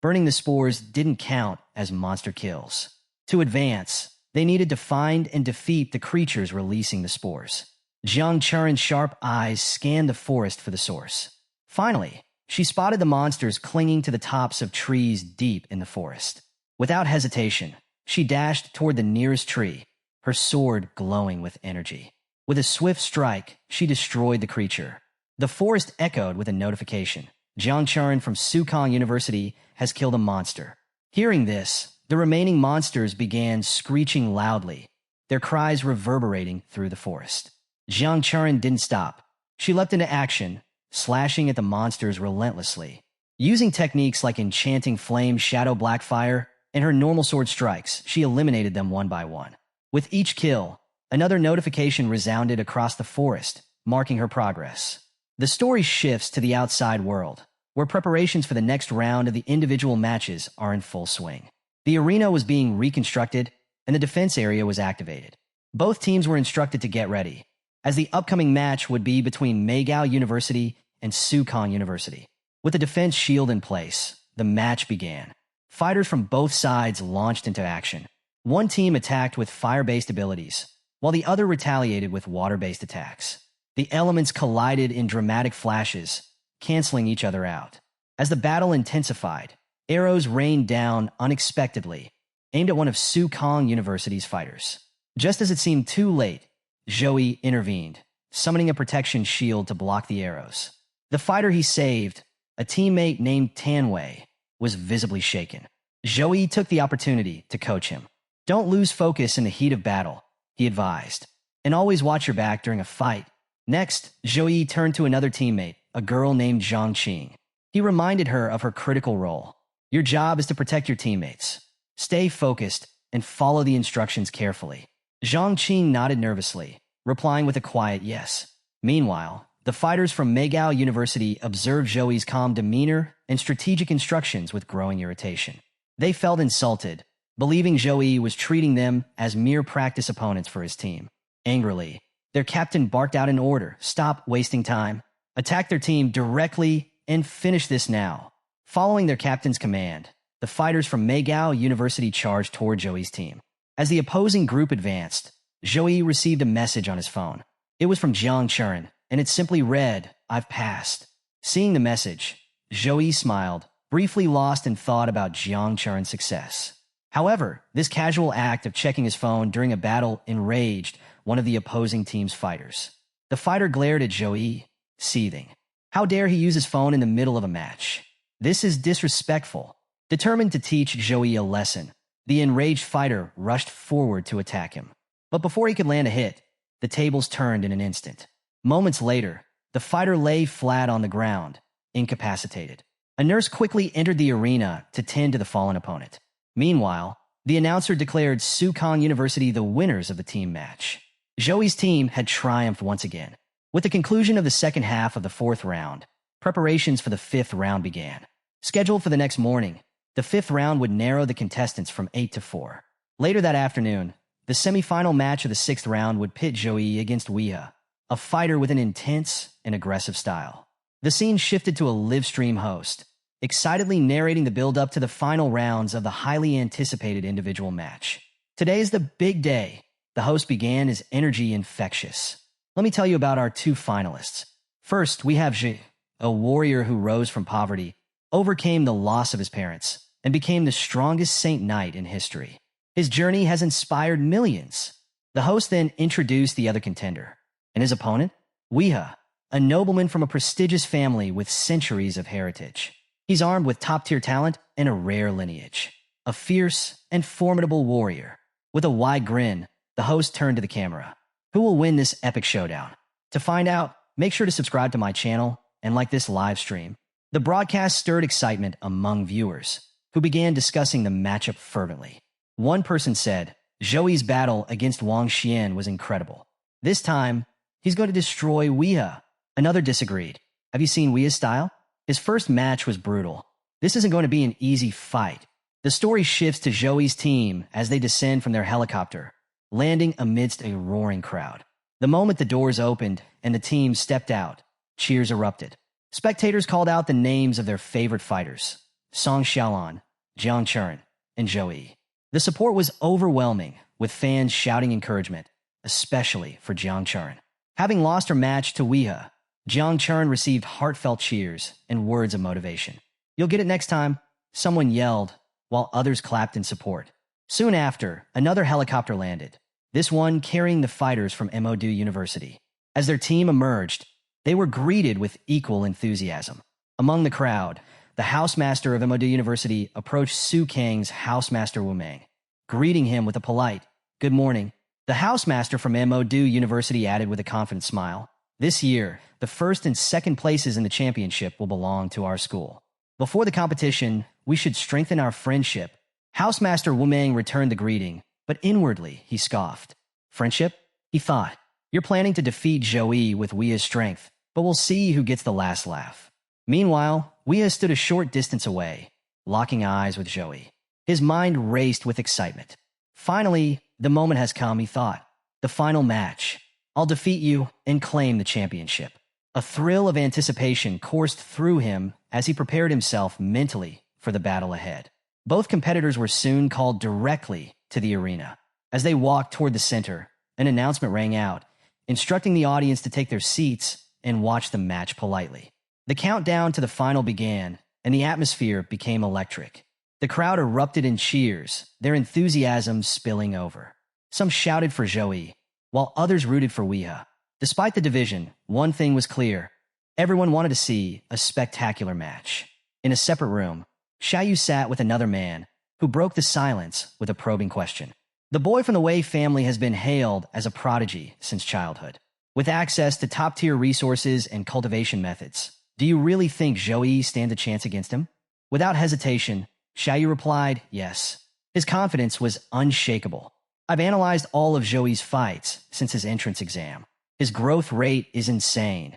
Burning the spores didn't count as monster kills. To advance, they needed to find and defeat the creatures releasing the spores. Jiang Churin's sharp eyes scanned the forest for the source. Finally, she spotted the monsters clinging to the tops of trees deep in the forest. Without hesitation, she dashed toward the nearest tree, her sword glowing with energy. With a swift strike, she destroyed the creature. The forest echoed with a notification. Jiang Churin from Sukong University has killed a monster. Hearing this, the remaining monsters began screeching loudly, their cries reverberating through the forest. Jiang Churin didn't stop. She leapt into action, slashing at the monsters relentlessly. Using techniques like enchanting flame, shadow black fire, and her normal sword strikes, she eliminated them one by one. With each kill, another notification resounded across the forest, marking her progress. The story shifts to the outside world, where preparations for the next round of the individual matches are in full swing. The arena was being reconstructed, and the defense area was activated. Both teams were instructed to get ready, as the upcoming match would be between Meigao University and Sukong University. With the defense shield in place, the match began. Fighters from both sides launched into action. One team attacked with fire-based abilities, while the other retaliated with water-based attacks. The elements collided in dramatic flashes, canceling each other out. As the battle intensified, arrows rained down unexpectedly, aimed at one of Sukong University's fighters. Just as it seemed too late, Zhou intervened, summoning a protection shield to block the arrows. The fighter he saved, a teammate named Tanwei, was visibly shaken. Zhou took the opportunity to coach him. "Don't lose focus in the heat of battle," he advised, "and always watch your back during a fight." Next, Zhou turned to another teammate, a girl named Zhang Qing. He reminded her of her critical role. "Your job is to protect your teammates. Stay focused and follow the instructions carefully." Zhang Qing nodded nervously, replying with a quiet yes. Meanwhile, The fighters from Megao University observed Joey's calm demeanor and strategic instructions with growing irritation. They felt insulted, believing Joey was treating them as mere practice opponents for his team. Angrily, their captain barked out an order: "Stop wasting time. Attack their team directly and finish this now." Following their captain's command, the fighters from Megao University charged toward Joey's team. As the opposing group advanced, Joey received a message on his phone. It was from Jiang Churen, and it simply read, "I've passed." Seeing the message, Joey smiled, briefly lost in thought about Jiang Churen's success. However, this casual act of checking his phone during a battle enraged one of the opposing team's fighters. The fighter glared at Joey, seething. How dare he use his phone in the middle of a match? This is disrespectful. Determined to teach Joey a lesson, the enraged fighter rushed forward to attack him. But before he could land a hit, the tables turned in an instant. Moments later, the fighter lay flat on the ground, incapacitated. A nurse quickly entered the arena to tend to the fallen opponent. Meanwhile, the announcer declared Sukong University the winners of the team match. Joey's team had triumphed once again. With the conclusion of the second half of the fourth round, preparations for the fifth round began. Scheduled for the next morning, the fifth round would narrow the contestants from 8 to 4. Later that afternoon, the semifinal match of the sixth round would pit Joey against Weeha, a fighter with an intense and aggressive style. The scene shifted to a live stream host, excitedly narrating the build-up to the final rounds of the highly anticipated individual match. Today is the big day. The host began his energy infectious. Let me tell you about our two finalists. First, we have Ji, a warrior who rose from poverty, overcame the loss of his parents, and became the strongest saint knight in history. His journey has inspired millions. The host then introduced the other contender, and his opponent, Weeha, a nobleman from a prestigious family with centuries of heritage. He's armed with top-tier talent and a rare lineage. A fierce and formidable warrior. With a wide grin, the host turned to the camera. Who will win this epic showdown? To find out, make sure to subscribe to my channel and like this live stream. The broadcast stirred excitement among viewers, who began discussing the matchup fervently. One person said, Joey's battle against Wang Xian was incredible. This time, he's going to destroy Weeha. Another disagreed. Have you seen Weeha's style? His first match was brutal. This isn't going to be an easy fight. The story shifts to Joey's team as they descend from their helicopter, landing amidst a roaring crowd. The moment the doors opened and the team stepped out, cheers erupted. Spectators called out the names of their favorite fighters, Song Xiaolan, Jiang Churen, and Joey. The support was overwhelming, with fans shouting encouragement, especially for Jiang Churen. Having lost her match to Weeha, Jiang Churen received heartfelt cheers and words of motivation. "You'll get it next time," someone yelled, while others clapped in support. Soon after, another helicopter landed, this one carrying the fighters from MOD University. As their team emerged, they were greeted with equal enthusiasm. Among the crowd, the housemaster of MOD University approached Su Kang's housemaster Wu Meng, greeting him with a polite, "Good morning." The housemaster from MOD University added with a confident smile, "This year, the first and second places in the championship will belong to our school. Before the competition, we should strengthen our friendship." Housemaster Wu Meng returned the greeting, but inwardly he scoffed. "Friendship?" he thought. "You're planning to defeat Joey with Weeha's strength, but we'll see who gets the last laugh." Meanwhile, Weeha stood a short distance away, locking eyes with Joey. His mind raced with excitement. Finally, the moment has come, he thought. The final match. I'll defeat you and claim the championship. A thrill of anticipation coursed through him as he prepared himself mentally for the battle ahead. Both competitors were soon called directly to the arena. As they walked toward the center, an announcement rang out, instructing the audience to take their seats and watch the match politely. The countdown to the final began, and the atmosphere became electric. The crowd erupted in cheers, their enthusiasm spilling over. Some shouted for Joey, while others rooted for Weeha. Despite the division, one thing was clear. Everyone wanted to see a spectacular match. In a separate room, Xiaoyu sat with another man, who broke the silence with a probing question. The boy from the Wei family has been hailed as a prodigy since childhood. With access to top-tier resources and cultivation methods, do you really think Joey stands a chance against him? Without hesitation, Xiaoyu replied, yes. His confidence was unshakable. I've analyzed all of Joey's fights since his entrance exam. His growth rate is insane.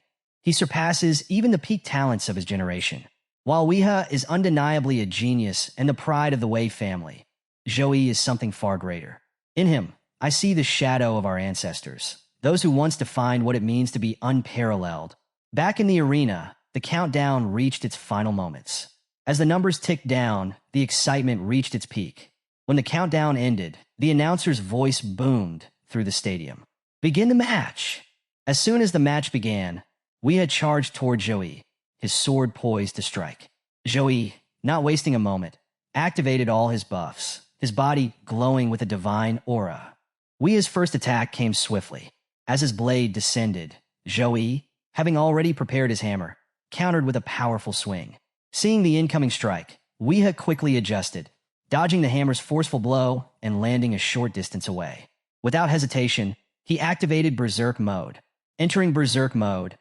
He surpasses even the peak talents of his generation. While Weeha is undeniably a genius and the pride of the Wei family, Zhou is something far greater. In him, I see the shadow of our ancestors, those who once defined what it means to be unparalleled. Back in the arena, the countdown reached its final moments. As the numbers ticked down, the excitement reached its peak. When the countdown ended, the announcer's voice boomed through the stadium. Begin the match! As soon as the match began, Weeha charged toward Zhou, his sword poised to strike. Zhou, not wasting a moment, activated all his buffs, his body glowing with a divine aura. Weeha's first attack came swiftly. As his blade descended, Zhou, having already prepared his hammer, countered with a powerful swing. Seeing the incoming strike, Weeha quickly adjusted, dodging the hammer's forceful blow and landing a short distance away. Without hesitation, he activated Berserk mode. Entering Berserk mode,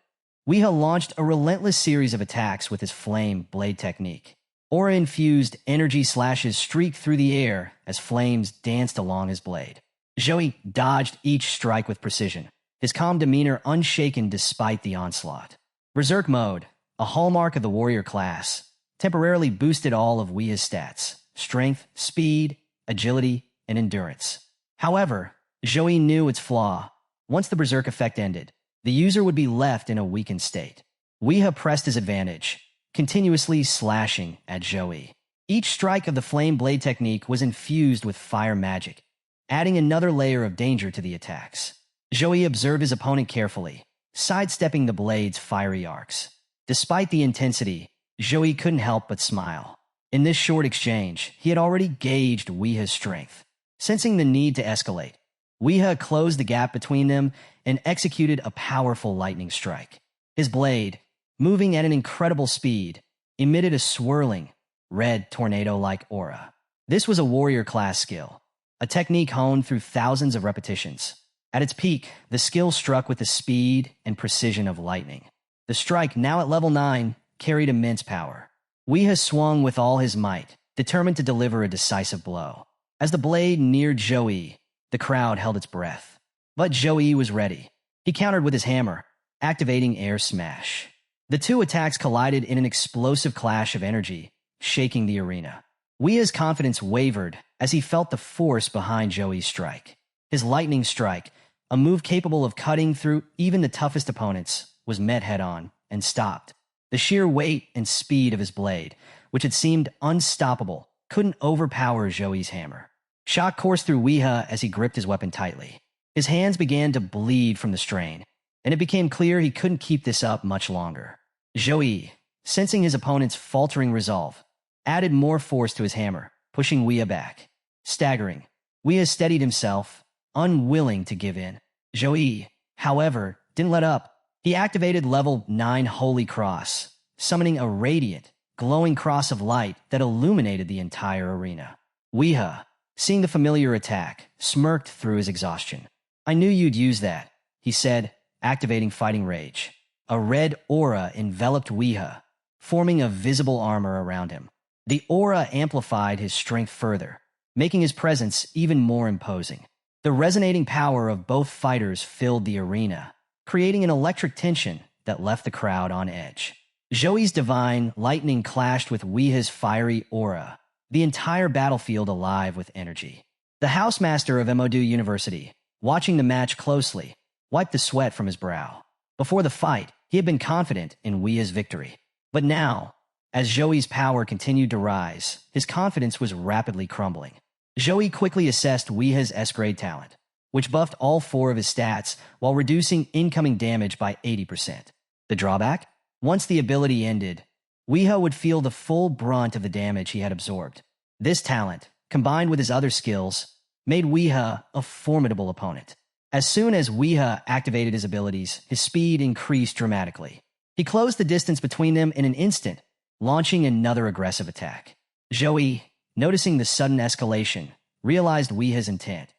Weeha launched a relentless series of attacks with his flame blade technique. Aura-infused energy slashes streaked through the air as flames danced along his blade. Zhou dodged each strike with precision, his calm demeanor unshaken despite the onslaught. Berserk mode, a hallmark of the warrior class, temporarily boosted all of Weeha's stats: strength, speed, agility, and endurance. However, Zhou knew its flaw. Once the Berserk effect ended, the user would be left in a weakened state. Weeha pressed his advantage, continuously slashing at Zhou. Each strike of the flame blade technique was infused with fire magic, adding another layer of danger to the attacks. Zhou observed his opponent carefully, sidestepping the blade's fiery arcs. Despite the intensity, Zhou couldn't help but smile. In this short exchange, he had already gauged Weeha's strength. Sensing the need to escalate, Weeha closed the gap between them and executed a powerful lightning strike. His blade, moving at an incredible speed, emitted a swirling, red tornado-like aura. This was a warrior-class skill, a technique honed through thousands of repetitions. At its peak, the skill struck with the speed and precision of lightning. The strike, now at level 9, carried immense power. Weeha swung with all his might, determined to deliver a decisive blow. As the blade neared Zhou, the crowd held its breath. But Zhou was ready. He countered with his hammer, activating Air Smash. The two attacks collided in an explosive clash of energy, shaking the arena. Weeha's confidence wavered as he felt the force behind Zhou's strike. His lightning strike, a move capable of cutting through even the toughest opponents, was met head-on and stopped. The sheer weight and speed of his blade, which had seemed unstoppable, couldn't overpower Zhou's hammer. Shock coursed through Weeha as he gripped his weapon tightly. His hands began to bleed from the strain, and it became clear he couldn't keep this up much longer. Zhou, sensing his opponent's faltering resolve, added more force to his hammer, pushing Weeha back. Staggering, Weeha steadied himself, unwilling to give in. Zhou, however, didn't let up. He activated level 9 Holy Cross, summoning a radiant, glowing cross of light that illuminated the entire arena. Weeha, seeing the familiar attack, smirked through his exhaustion. "I knew you'd use that," he said, activating Fighting Rage. A red aura enveloped Weeha, forming a visible armor around him. The aura amplified his strength further, making his presence even more imposing. The resonating power of both fighters filled the arena, creating an electric tension that left the crowd on edge. Zhou's divine lightning clashed with Weeha's fiery aura, the entire battlefield alive with energy. The housemaster of Emodu University, watching the match closely, wiped the sweat from his brow. Before the fight, he had been confident in Weeha's victory. But now, as Zhou's power continued to rise, his confidence was rapidly crumbling. Zhou quickly assessed Weeha's S-grade talent, which buffed all 4 of his stats while reducing incoming damage by 80%. The drawback? Once the ability ended, Weeha would feel the full brunt of the damage he had absorbed. This talent, combined with his other skills, made Weeha a formidable opponent. As soon as Weeha activated his abilities, his speed increased dramatically. He closed the distance between them in an instant, launching another aggressive attack. Zhou, noticing the sudden escalation, realized Weeha's intent.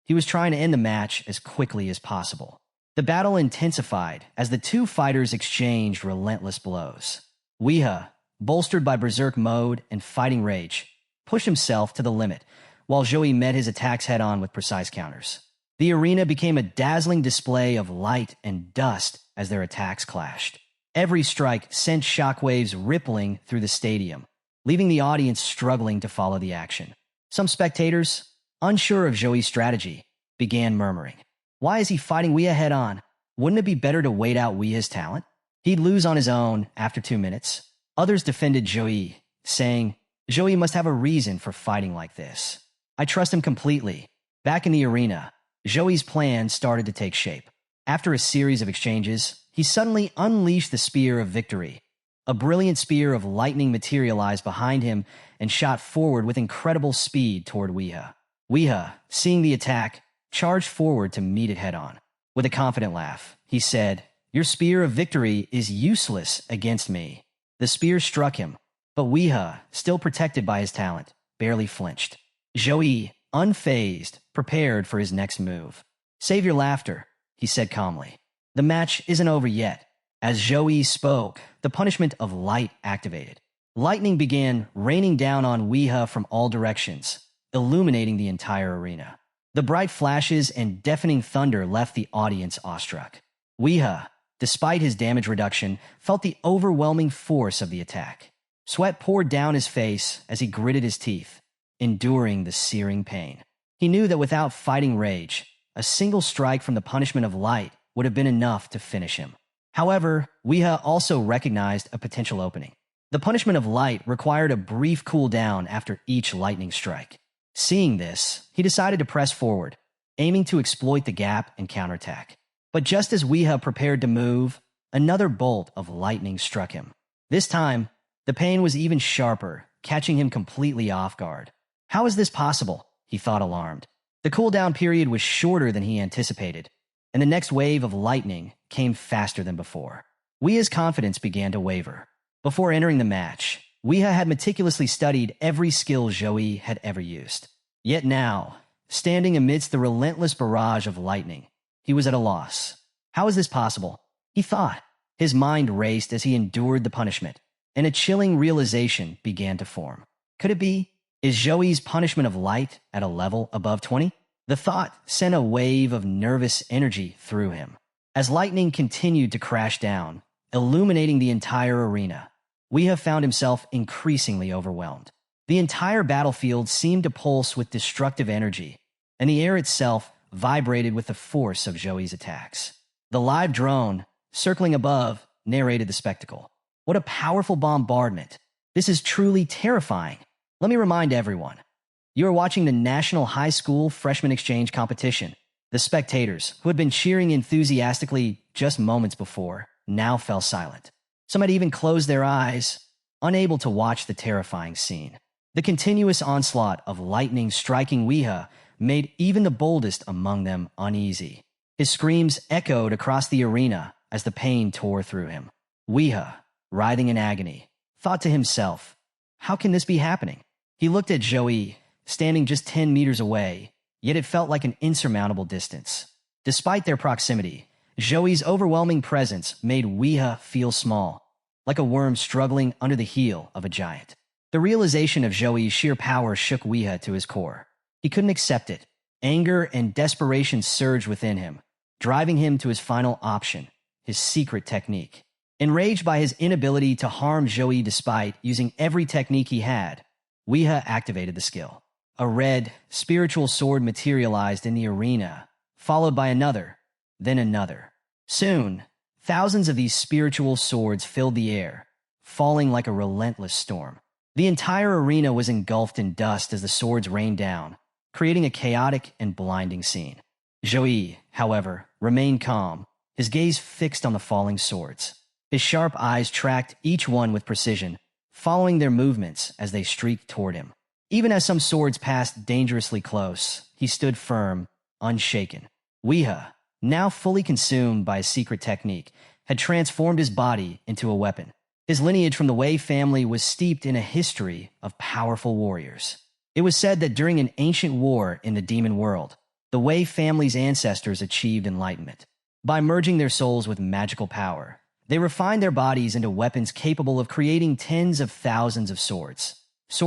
He was trying to end the match as quickly as possible. The battle intensified as the two fighters exchanged relentless blows. Weeha, bolstered by Berserk mode and Fighting Rage, pushed himself to the limit, while Zhou met his attacks head-on with precise counters. The arena became a dazzling display of light and dust as their attacks clashed. Every strike sent shockwaves rippling through the stadium, leaving the audience struggling to follow the action. Some spectators, unsure of Joey's strategy, began murmuring, "Why is he fighting Weah head-on? Wouldn't it be better to wait out Weah's talent? He'd lose on his own after 2 minutes." Others defended Joey, saying, "Joey must have a reason for fighting like this. I trust him completely." Back in the arena, Joey's plan started to take shape. After a series of exchanges, he suddenly unleashed the Spear of Victory. A brilliant spear of lightning materialized behind him and shot forward with incredible speed toward Weah. Weah, seeing the attack, charged forward to meet it head-on. With a confident laugh, he said, "Your Spear of Victory is useless against me." The spear struck him, but Weah, still protected by his talent, barely flinched. Joey, unfazed, prepared for his next move. "Save your laughter," he said calmly. "The match isn't over yet." As Joey spoke, the punishment of light activated. Lightning began raining down on Weah from all directions, illuminating the entire arena. The bright flashes and deafening thunder left the audience awestruck. Weah, despite his damage reduction, felt the overwhelming force of the attack. Sweat poured down his face as he gritted his teeth, enduring the searing pain. He knew that without fighting rage, a single strike from the punishment of light would have been enough to finish him. However, Weah also recognized a potential opening. The punishment of light required a brief cooldown after each lightning strike. Seeing this, he decided to press forward, aiming to exploit the gap and counterattack. But just as Weah prepared to move, another bolt of lightning struck him. This time, the pain was even sharper, catching him completely off guard. How is this possible? He thought, alarmed. The cooldown period was shorter than he anticipated, and the next wave of lightning came faster than before. Weah's confidence began to waver. Before entering the match, Weah had meticulously studied every skill Joey had ever used. Yet now, standing amidst the relentless barrage of lightning, he was at a loss. How is this possible? He thought. His mind raced as he endured the punishment, and a chilling realization began to form. Could it be? Is Joey's punishment of light at a level above 20? The thought sent a wave of nervous energy through him. As lightning continued to crash down, illuminating the entire arena, Weah found himself increasingly overwhelmed. The entire battlefield seemed to pulse with destructive energy, and the air itself vibrated with the force of Joey's attacks. The live drone, circling above, narrated the spectacle. What a powerful bombardment. This is truly terrifying. Let me remind everyone. You are watching the National High School Freshman Exchange Competition. The spectators, who had been cheering enthusiastically just moments before, now fell silent. Some had even closed their eyes, unable to watch the terrifying scene. The continuous onslaught of lightning striking Weah made even the boldest among them uneasy. His screams echoed across the arena as the pain tore through him. Weah, writhing in agony, thought to himself, how can this be happening? He looked at Joey, standing just 10 meters away, yet it felt like an insurmountable distance. Despite their proximity, Joey's overwhelming presence made Weah feel small, like a worm struggling under the heel of a giant. The realization of Joey's sheer power shook Weah to his core. He couldn't accept it. Anger and desperation surged within him, driving him to his final option, his secret technique. Enraged by his inability to harm Joey despite using every technique he had, Weah activated the skill. A red, spiritual sword materialized in the arena, followed by another, then another. Soon, thousands of these spiritual swords filled the air, falling like a relentless storm. The entire arena was engulfed in dust as the swords rained down, creating a chaotic and blinding scene. Joey, however, remained calm, his gaze fixed on the falling swords. His sharp eyes tracked each one with precision, following their movements as they streaked toward him. Even as some swords passed dangerously close, he stood firm, unshaken. Weah, now fully consumed by a secret technique, had transformed his body into a weapon. His lineage from the Wei family was steeped in a history of powerful warriors. It was said that during an ancient war in the demon world, the Wei family's ancestors achieved enlightenment. By merging their souls with magical power, they refined their bodies into weapons capable of creating tens of thousands of swords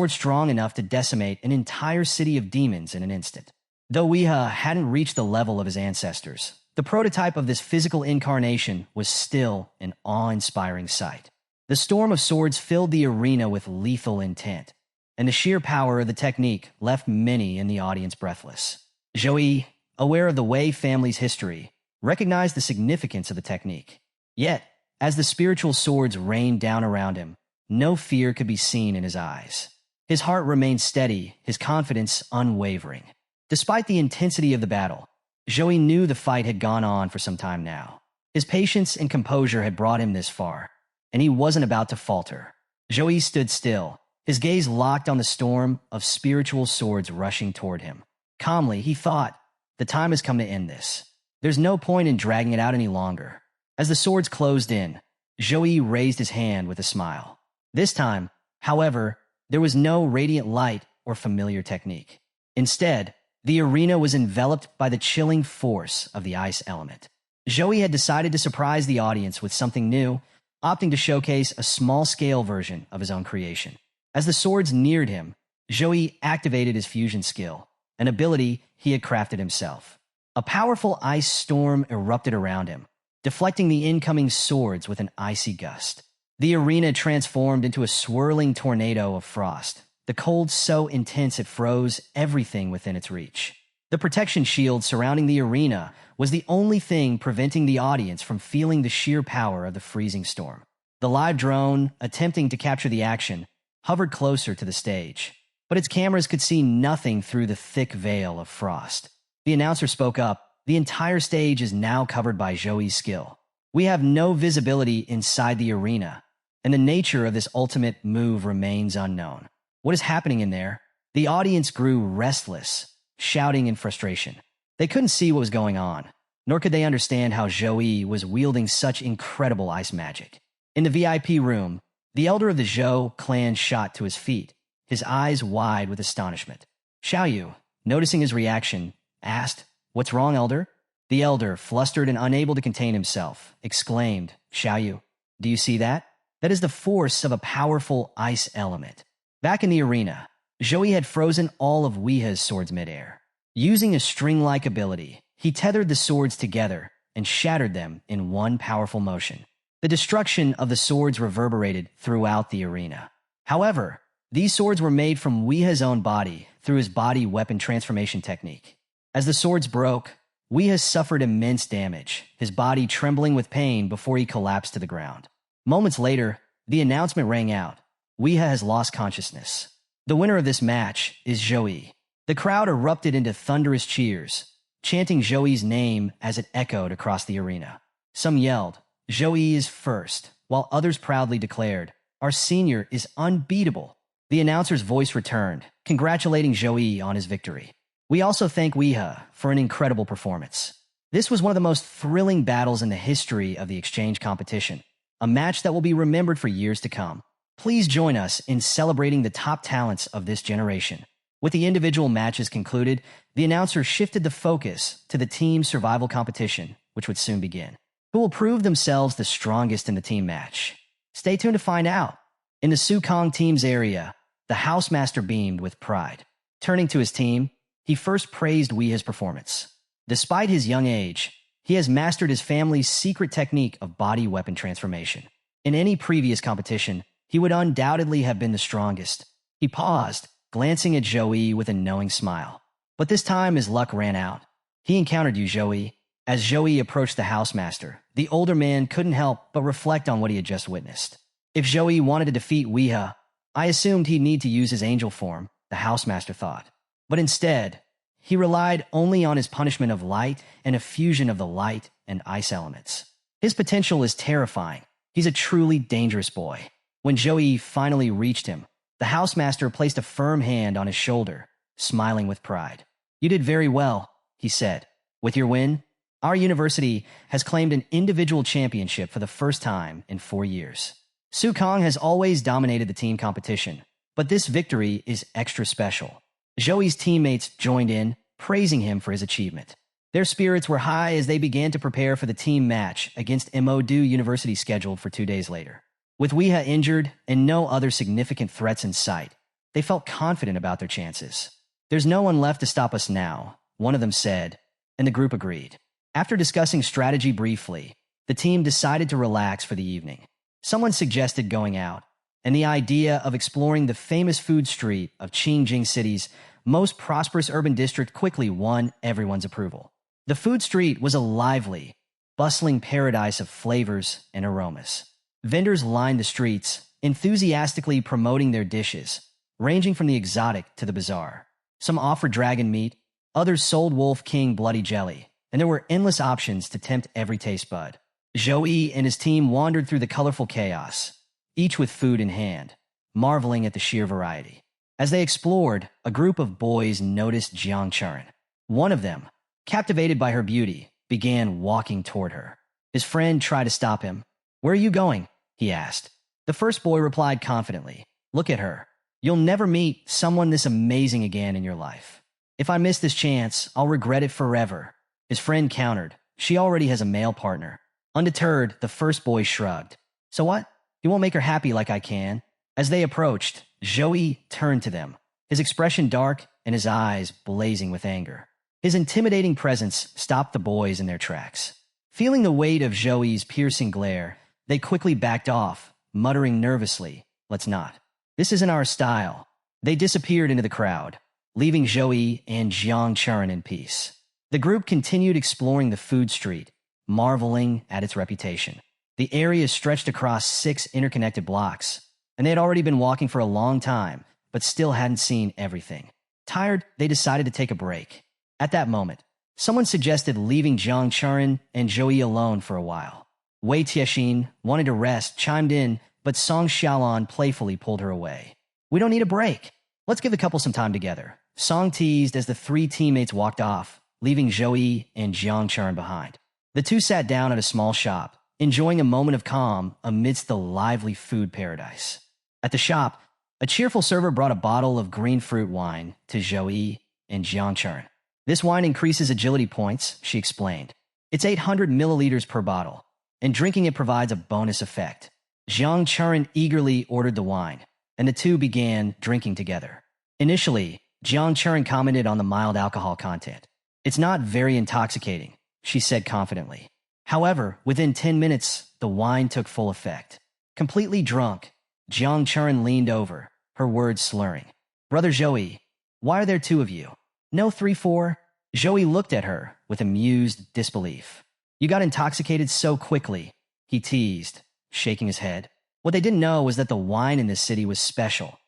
strong enough to decimate an entire city of demons in an instant. Though Weah hadn't reached the level of his ancestors, the prototype of this physical incarnation was still an awe-inspiring sight. The storm of swords filled the arena with lethal intent, and the sheer power of the technique left many in the audience breathless. Joey, aware of the Wei family's history, recognized the significance of the technique. Yet, as the spiritual swords rained down around him, no fear could be seen in his eyes. His heart remained steady, his confidence unwavering. Despite the intensity of the battle, Joey knew the fight had gone on for some time now. His patience and composure had brought him this far, and he wasn't about to falter. Joey stood still, his gaze locked on the storm of spiritual swords rushing toward him. Calmly, he thought, the time has come to end this. There's no point in dragging it out any longer. As the swords closed in, Joey raised his hand with a smile. This time, however, there was no radiant light or familiar technique. Instead, the arena was enveloped by the chilling force of the ice element. Joey had decided to surprise the audience with something new, opting to showcase a small-scale version of his own creation. As the swords neared him, Joey activated his fusion skill, an ability he had crafted himself. A powerful ice storm erupted around him, deflecting the incoming swords with an icy gust. The arena transformed into a swirling tornado of frost, the cold so intense it froze everything within its reach. The protection shield surrounding the arena was the only thing preventing the audience from feeling the sheer power of the freezing storm. The live drone, attempting to capture the action, hovered closer to the stage, but its cameras could see nothing through the thick veil of frost. The announcer spoke up. The entire stage is now covered by Joey's skill. We have no visibility inside the arena, and the nature of this ultimate move remains unknown. What is happening in there? The audience grew restless, shouting in frustration. They couldn't see what was going on, nor could they understand how Joey was wielding such incredible ice magic. In the VIP room, the elder of the Zhou clan shot to his feet, his eyes wide with astonishment. Xiaoyu, noticing his reaction, asked, "What's wrong, elder?" The elder, flustered and unable to contain himself, exclaimed, "Xiaoyu, do you see that? That is the force of a powerful ice element." Back in the arena, Joey had frozen all of Weeha's swords midair. Using a string-like ability, he tethered the swords together and shattered them in one powerful motion. The destruction of the swords reverberated throughout the arena. However, these swords were made from Weeha's own body through his body weapon transformation technique. As the swords broke, Weeha suffered immense damage, his body trembling with pain before he collapsed to the ground. Moments later, the announcement rang out. Weeha has lost consciousness. The winner of this match is Joey. The crowd erupted into thunderous cheers, chanting Joey's name as it echoed across the arena. Some yelled, "Joey is first," while others proudly declared, "Our senior is unbeatable." The announcer's voice returned, congratulating Joey on his victory. "We also thank Weeha for an incredible performance. This was one of the most thrilling battles in the history of the exchange competition, a match that will be remembered for years to come. Please join us in celebrating the top talents of this generation." With the individual matches concluded, the announcer shifted the focus to the team survival competition, which would soon begin. Who will prove themselves the strongest in the team match? Stay tuned to find out. In the Sukong team's area, the housemaster beamed with pride. Turning to his team, he first praised Weeha's performance. Despite his young age, he has mastered his family's secret technique of body weapon transformation. In any previous competition, he would undoubtedly have been the strongest. He paused, glancing at Joey with a knowing smile. But this time his luck ran out. He encountered you, Joey. As Joey approached the housemaster, the older man couldn't help but reflect on what he had just witnessed. If Joey wanted to defeat Weeha, I assumed he'd need to use his angel form, the housemaster thought. But instead, he relied only on his punishment of light and a fusion of the light and ice elements. His potential is terrifying. He's a truly dangerous boy. When Joey finally reached him, the housemaster placed a firm hand on his shoulder, smiling with pride. "You did very well," he said. "With your win, our university has claimed an individual championship for the first time in 4 years. Sukong has always dominated the team competition, but this victory is extra special." Joey's teammates joined in, praising him for his achievement. Their spirits were high as they began to prepare for the team match against Modu University scheduled for 2 days later. With Weeha injured and no other significant threats in sight, they felt confident about their chances. "There's no one left to stop us now," one of them said, and the group agreed. After discussing strategy briefly, the team decided to relax for the evening. Someone suggested going out, and the idea of exploring the famous food street of Qingjing City's most prosperous urban district quickly won everyone's approval. The food street was a lively, bustling paradise of flavors and aromas. Vendors lined the streets, enthusiastically promoting their dishes, ranging from the exotic to the bizarre. Some offered dragon meat, others sold Wolf King bloody jelly, and there were endless options to tempt every taste bud. Zhou and his team wandered through the colorful chaos, each with food in hand, marveling at the sheer variety. As they explored, a group of boys noticed Jiang Churin. One of them, captivated by her beauty, began walking toward her. His friend tried to stop him. "Where are you going?" he asked. The first boy replied confidently, "Look at her. You'll never meet someone this amazing again in your life. If I miss this chance, I'll regret it forever." His friend countered, "She already has a male partner." Undeterred, the first boy shrugged. "So what? You won't make her happy like I can." As they approached, Zhou turned to them, his expression dark and his eyes blazing with anger. His intimidating presence stopped the boys in their tracks. Feeling the weight of Zhou's piercing glare, they quickly backed off, muttering nervously, "Let's not. This isn't our style." They disappeared into the crowd, leaving Zhou and Jiang Churin in peace. The group continued exploring the food street, marveling at its reputation. The area stretched across 6 interconnected blocks, and they had already been walking for a long time, but still hadn't seen everything. Tired, they decided to take a break. At that moment, someone suggested leaving Jiang Churin and Zhou alone for a while. Wei Tiexin, wanting to rest, chimed in, but Song Xiaolan playfully pulled her away. "We don't need a break. Let's give the couple some time together," Song teased as the 3 teammates walked off, leaving Zhou and Jiang Churin behind. The two sat down at a small shop, enjoying a moment of calm amidst the lively food paradise. At the shop, a cheerful server brought a bottle of green fruit wine to Zhou and Jiang Churin. "This wine increases agility points," she explained. "It's 800 milliliters per bottle, and drinking it provides a bonus effect." Jiang Churin eagerly ordered the wine, and the two began drinking together. Initially, Jiang Churin commented on the mild alcohol content. "It's not very intoxicating," she said confidently. However, within 10 minutes, the wine took full effect. Completely drunk, Jiang Churin leaned over, her words slurring. "Brother Zhou, why are there 2 of you? No 3-4? Zhou looked at her with amused disbelief. "You got intoxicated so quickly," he teased, shaking his head. What they didn't know was that the wine in this city was special.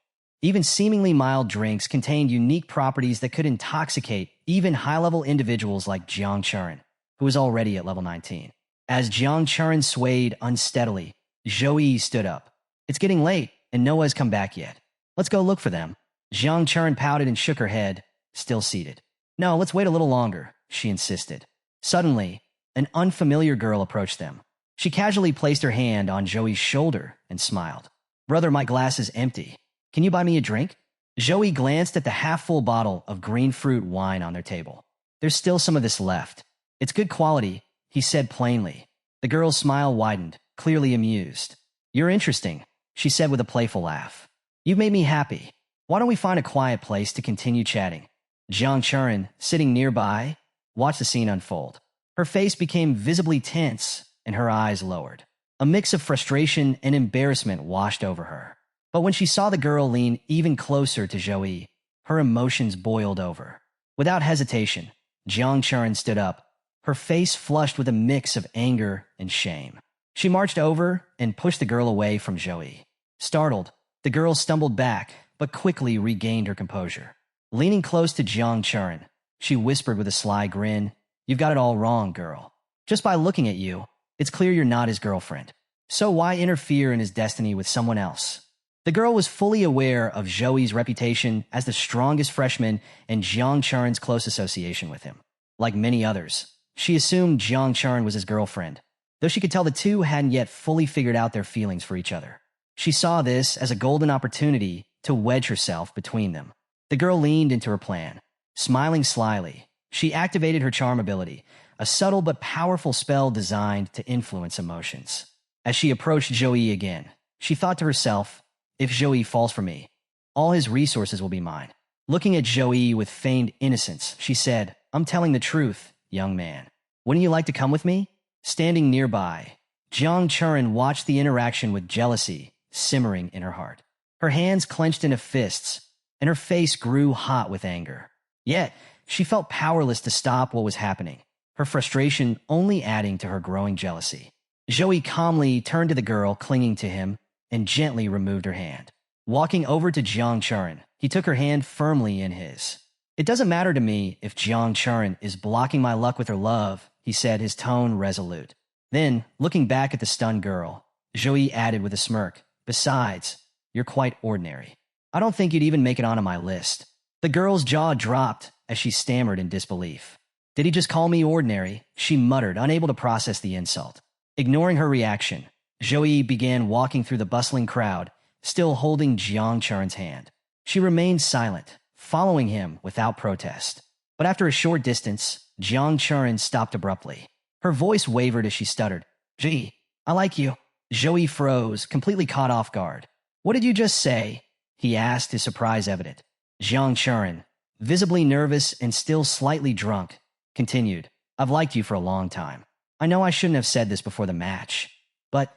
Even seemingly mild drinks contained unique properties that could intoxicate even high-level individuals like Jiang Churin, who was already at level 19. As Jiang Churin swayed unsteadily, Zhou stood up. "It's getting late, and no one has come back yet. Let's go look for them." Jiang Churin pouted and shook her head, still seated. "No, let's wait a little longer," she insisted. Suddenly, an unfamiliar girl approached them. She casually placed her hand on Zhou's shoulder and smiled. "Brother, my glass is empty. Can you buy me a drink?" Zhou glanced at the half-full bottle of green fruit wine on their table. "There's still some of this left. It's good quality," he said plainly. The girl's smile widened, clearly amused. "You're interesting," she said with a playful laugh. "You've made me happy. Why don't we find a quiet place to continue chatting?" Jiang Churin, sitting nearby, watched the scene unfold. Her face became visibly tense, and her eyes lowered. A mix of frustration and embarrassment washed over her. But when she saw the girl lean even closer to Zhou, her emotions boiled over. Without hesitation, Jiang Churin stood up, her face flushed with a mix of anger and shame. She marched over and pushed the girl away from Zhou. Startled, the girl stumbled back, but quickly regained her composure. Leaning close to Jiang Churin, she whispered with a sly grin, "You've got it all wrong, girl. Just by looking at you, it's clear you're not his girlfriend. So why interfere in his destiny with someone else?" The girl was fully aware of Zhou's reputation as the strongest freshman and Jiang Churin's close association with him. Like many others, she assumed Jiang Churin was his girlfriend, though she could tell the two hadn't yet fully figured out their feelings for each other. She saw this as a golden opportunity to wedge herself between them. The girl leaned into her plan. Smiling slyly, she activated her charm ability, a subtle but powerful spell designed to influence emotions. As she approached Zhou again, she thought to herself, "If Zhou falls for me, all his resources will be mine." Looking at Zhou with feigned innocence, she said, "I'm telling the truth, young man. Wouldn't you like to come with me? Standing nearby, Jiang Churin watched the interaction with jealousy simmering in her heart. Her hands clenched into fists, and her face grew hot with anger. Yet, she felt powerless to stop what was happening, her frustration only adding to her growing jealousy. Zoe calmly turned to the girl clinging to him and gently removed her hand. Walking over to Jiang Churin, he took her hand firmly in his. It doesn't matter to me if Jiang Churin is blocking my luck with her love, he said, his tone resolute. Then, looking back at the stunned girl, Zoe added with a smirk, besides, you're quite ordinary. I don't think you'd even make it onto my list. The girl's jaw dropped as she stammered in disbelief. Did he just call me ordinary? She muttered, unable to process the insult. Ignoring her reaction, Zoe began walking through the bustling crowd, still holding Jiang Churin's hand. She remained silent, following him without protest. But after a short distance, Jiang Churin stopped abruptly. Her voice wavered as she stuttered. Gee, I like you. Zoe froze, completely caught off guard. What did you just say? He asked, his surprise evident. Jiang Churin, visibly nervous and still slightly drunk, continued, I've liked you for a long time. I know I shouldn't have said this before the match, but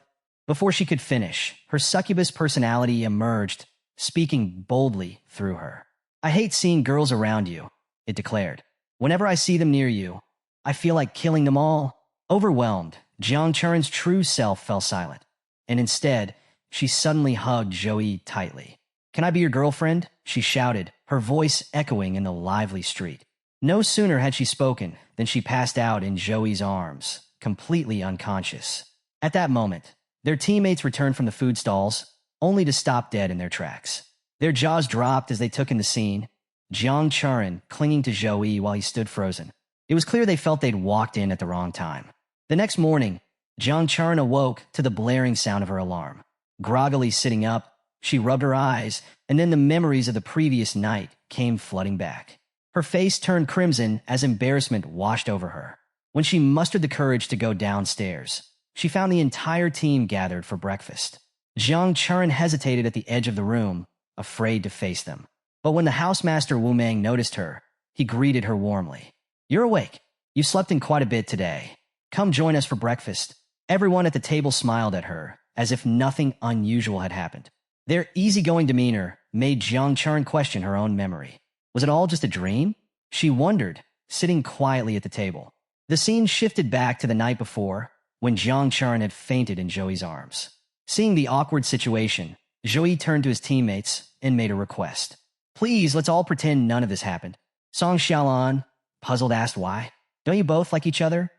before she could finish, her succubus personality emerged, speaking boldly through her. I hate seeing girls around you, it declared. Whenever I see them near you, I feel like killing them all. Overwhelmed, Jiang Churin's true self fell silent, and instead, she suddenly hugged Zoe tightly. Can I be your girlfriend? She shouted, her voice echoing in the lively street. No sooner had she spoken than she passed out in Zoe's arms, completely unconscious. At that moment, their teammates returned from the food stalls, only to stop dead in their tracks. Their jaws dropped as they took in the scene, Jiang Churin clinging to Zoe while he stood frozen. It was clear they felt they'd walked in at the wrong time. The next morning, Jiang Churin awoke to the blaring sound of her alarm. Groggily sitting up, she rubbed her eyes, and then the memories of the previous night came flooding back. Her face turned crimson as embarrassment washed over her. When she mustered the courage to go downstairs, she found the entire team gathered for breakfast. Jiang Churin hesitated at the edge of the room, afraid to face them. But when the housemaster Wu Meng noticed her, he greeted her warmly. You're awake. You slept in quite a bit today. Come join us for breakfast. Everyone at the table smiled at her, as if nothing unusual had happened. Their easygoing demeanor made Jiang Churin question her own memory. Was it all just a dream? She wondered, sitting quietly at the table. The scene shifted back to the night before, when Jiang Churin had fainted in Zoe's arms. Seeing the awkward situation, Zoe turned to his teammates and made a request. Please, let's all pretend none of this happened. Song Xiaolan, puzzled, asked why. Don't you both like each other?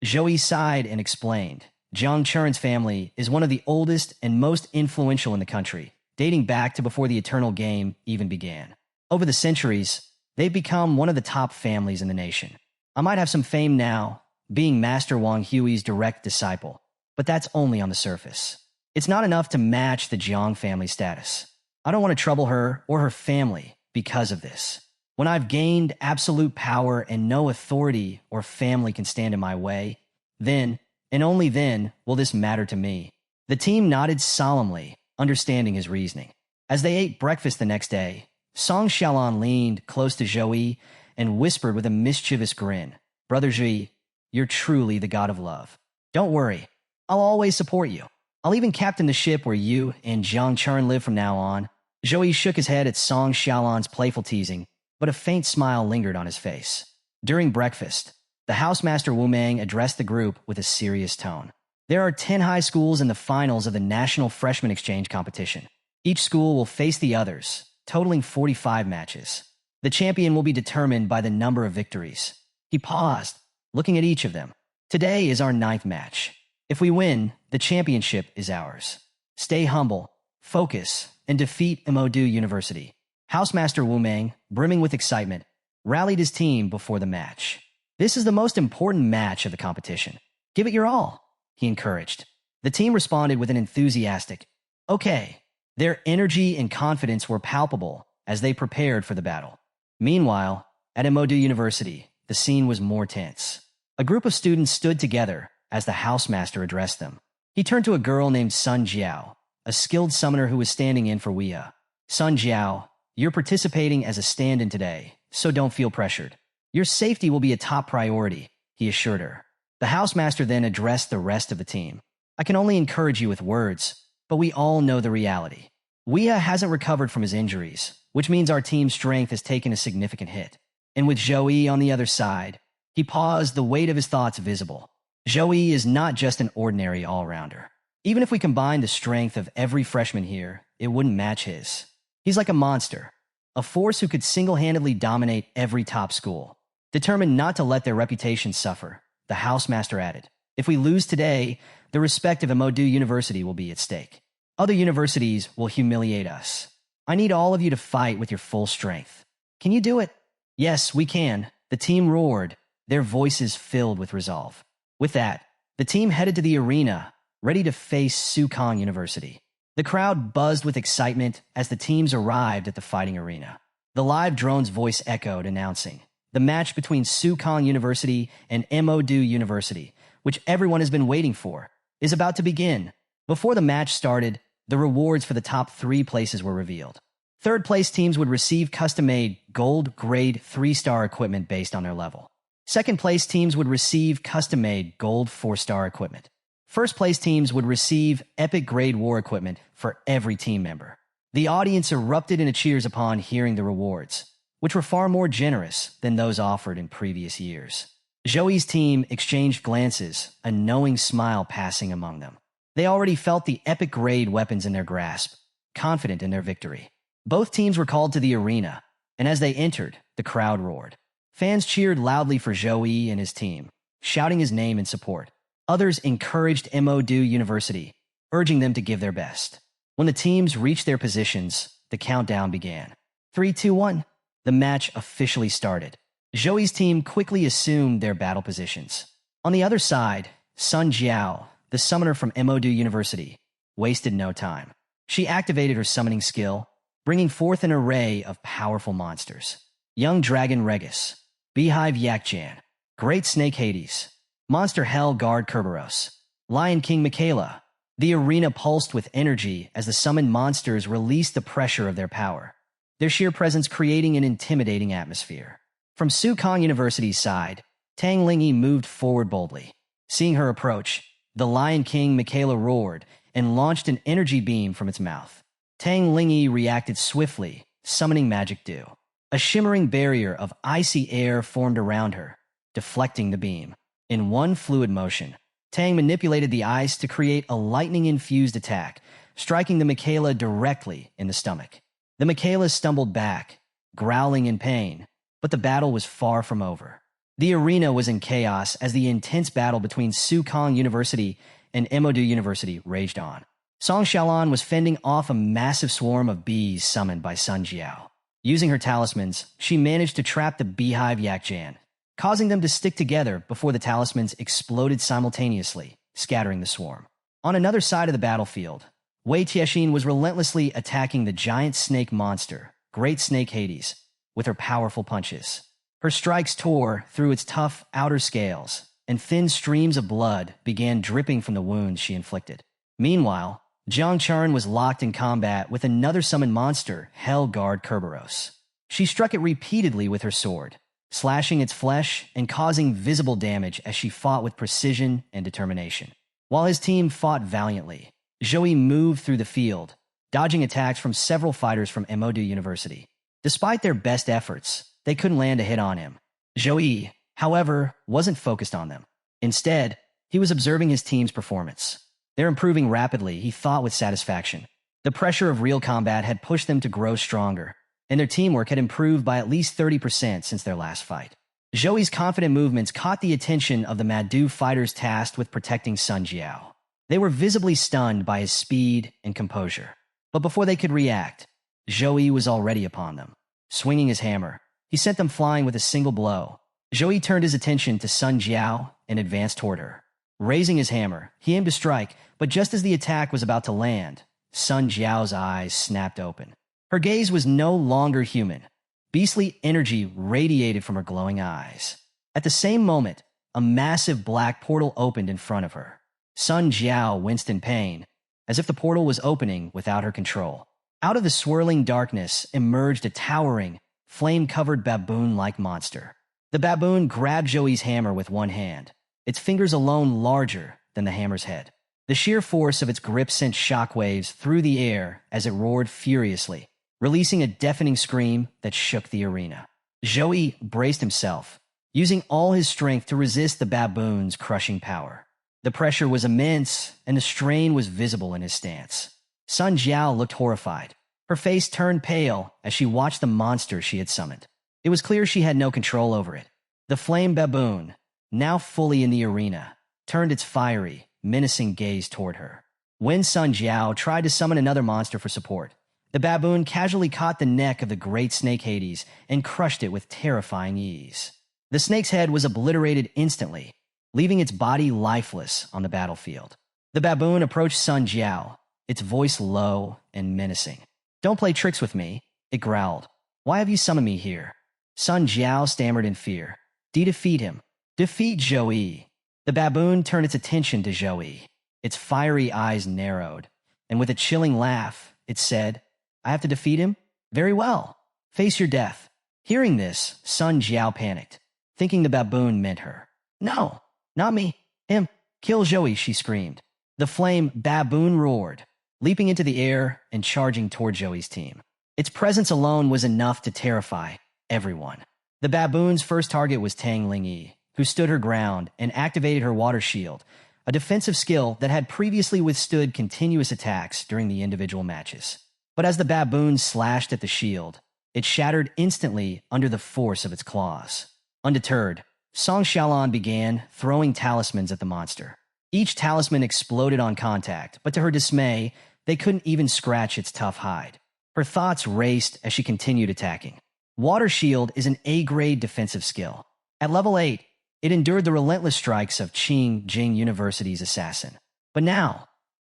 Zoe sighed and explained. Jiang Churin's family is one of the oldest and most influential in the country, dating back to before the Eternal Game even began. Over the centuries, they've become one of the top families in the nation. I might have some fame now, being Master Wang Hui's direct disciple, but that's only on the surface. It's not enough to match the Jiang family status. I don't want to trouble her or her family because of this. When I've gained absolute power and no authority or family can stand in my way, then, and only then, will this matter to me. The team nodded solemnly, understanding his reasoning. As they ate breakfast the next day, Song Xiaolan leaned close to Zoe and whispered with a mischievous grin, Brother Zhi, you're truly the god of love. Don't worry, I'll always support you. I'll even captain the ship where you and Jiang Churin live from now on. Zoe shook his head at Song Xiaolan's playful teasing, but a faint smile lingered on his face. During breakfast, the housemaster Wu Meng addressed the group with a serious tone. There are 10 high schools in the finals of the National Freshman Exchange competition. Each school will face the others, totaling 45 matches. The champion will be determined by the number of victories. He paused, looking at each of them. Today is our 9th match. If we win, the championship is ours. Stay humble, focus, and defeat Emodu University. Housemaster Wu Meng, brimming with excitement, rallied his team before the match. This is the most important match of the competition. Give it your all, he encouraged. The team responded with an enthusiastic, okay. Their energy and confidence were palpable as they prepared for the battle. Meanwhile, at Emodu University, the scene was more tense. A group of students stood together as the housemaster addressed them. He turned to a girl named Sun Jiao, a skilled summoner who was standing in for Weia. Sun Jiao, you're participating as a stand-in today, so don't feel pressured. Your safety will be a top priority, he assured her. The housemaster then addressed the rest of the team. I can only encourage you with words, but we all know the reality. Weah hasn't recovered from his injuries, which means our team's strength has taken a significant hit. And with Joey on the other side, he paused, the weight of his thoughts visible. Joey is not just an ordinary all-rounder. Even if we combine the strength of every freshman here, it wouldn't match his. He's like a monster, a force who could single-handedly dominate every top school. Determined not to let their reputation suffer, the housemaster added, if we lose today, the respect of Emodu University will be at stake. Other universities will humiliate us. I need all of you to fight with your full strength. Can you do it? Yes, we can. The team roared, their voices filled with resolve. With that, the team headed to the arena, ready to face Sukong University. The crowd buzzed with excitement as the teams arrived at the fighting arena. The live drone's voice echoed, announcing, the match between Sukong University and Emodu University, which everyone has been waiting for, is about to begin. Before the match started, the rewards for the top 3 places were revealed. Third-place teams would receive custom-made gold grade 3-star equipment based on their level. Second-place teams would receive custom-made gold 4-star equipment. First-place teams would receive epic grade war equipment for every team member. The audience erupted into cheers upon hearing the rewards, which were far more generous than those offered in previous years. Joey's team exchanged glances, a knowing smile passing among them. They already felt the epic grade weapons in their grasp, confident in their victory. Both teams were called to the arena, and as they entered, the crowd roared. Fans cheered loudly for Joey and his team, shouting his name in support. Others encouraged Emodu University, urging them to give their best. When the teams reached their positions, the countdown began. 3, 2, 1. The match officially started. Joey's team quickly assumed their battle positions. On the other side, Sun Jiao, the summoner from Emodu University, wasted no time. She activated her summoning skill, bringing forth an array of powerful monsters. Young Dragon Regis, Beehive Yakjan, Great Snake Hades, Monster Hell Guard Kerberos, Lion King Michaela. The arena pulsed with energy as the summoned monsters released the pressure of their power, their sheer presence creating an intimidating atmosphere. From Sukong University's side, Tang Lingyi moved forward boldly. Seeing her approach, the Lion King Michaela roared and launched an energy beam from its mouth. Tang Lingyi reacted swiftly, summoning Magic Dew. A shimmering barrier of icy air formed around her, deflecting the beam. In one fluid motion, Tang manipulated the ice to create a lightning-infused attack, striking the Michaela directly in the stomach. The Michaela stumbled back, growling in pain, but the battle was far from over. The arena was in chaos as the intense battle between Sukong University and Emodu University raged on. Song Xiaolan was fending off a massive swarm of bees summoned by Sun Jiao. Using her talismans, she managed to trap the Beehive Yakjan, causing them to stick together before the talismans exploded simultaneously, scattering the swarm. On another side of the battlefield, Wei Tiexin was relentlessly attacking the giant snake monster, Great Snake Hades, with her powerful punches. Her strikes tore through its tough outer scales, and thin streams of blood began dripping from the wounds she inflicted. Meanwhile, Jiang Charn was locked in combat with another summoned monster, Hell Guard Kerberos. She struck it repeatedly with her sword, slashing its flesh and causing visible damage as she fought with precision and determination. While his team fought valiantly, Joey moved through the field, dodging attacks from several fighters from Emodu University. Despite their best efforts, they couldn't land a hit on him. Joey, however, wasn't focused on them. Instead, he was observing his team's performance. They're improving rapidly, he thought with satisfaction. The pressure of real combat had pushed them to grow stronger, and their teamwork had improved by at least 30% since their last fight. Joey's confident movements caught the attention of the Madu fighters tasked with protecting Sun Jiao. They were visibly stunned by his speed and composure. But before they could react, Joey was already upon them. Swinging his hammer, he sent them flying with a single blow. Joey turned his attention to Sun Jiao and advanced toward her. Raising his hammer, he aimed to strike, but just as the attack was about to land, Sun Jiao's eyes snapped open. Her gaze was no longer human. Beastly energy radiated from her glowing eyes. At the same moment, a massive black portal opened in front of her. Sun Jiao winced in pain, as if the portal was opening without her control. Out of the swirling darkness emerged a towering, flame-covered baboon-like monster. The baboon grabbed Joey's hammer with one hand, its fingers alone larger than the hammer's head. The sheer force of its grip sent shockwaves through the air as it roared furiously, releasing a deafening scream that shook the arena. Joey braced himself, using all his strength to resist the baboon's crushing power. The pressure was immense, and the strain was visible in his stance. Sun Jiao looked horrified. Her face turned pale as she watched the monster she had summoned. It was clear she had no control over it. The flame baboon, now fully in the arena, turned its fiery, menacing gaze toward her. When Sun Jiao tried to summon another monster for support, the baboon casually caught the neck of the great snake Hades and crushed it with terrifying ease. The snake's head was obliterated instantly, leaving its body lifeless on the battlefield. The baboon approached Sun Jiao, its voice low and menacing. "Don't play tricks with me," it growled. "Why have you summoned me here?" Sun Jiao stammered in fear. Defeat him. Defeat Joey." The baboon turned its attention to Joey. Its fiery eyes narrowed, and with a chilling laugh, it said, "I have to defeat him? Very well. Face your death." Hearing this, Sun Jiao panicked, thinking the baboon meant her. "No, not me. Him. Kill Joey," she screamed. The flame baboon roared, leaping into the air and charging toward Joey's team. Its presence alone was enough to terrify everyone. The baboon's first target was Tang Lingyi, who stood her ground and activated her water shield, a defensive skill that had previously withstood continuous attacks during the individual matches. But as the baboon slashed at the shield, it shattered instantly under the force of its claws. Undeterred, Song Xiaolan began throwing talismans at the monster. Each talisman exploded on contact, but to her dismay, they couldn't even scratch its tough hide. Her thoughts raced as she continued attacking. Water Shield is an A-grade defensive skill. At level 8, it endured the relentless strikes of Qing Jing University's assassin. But now,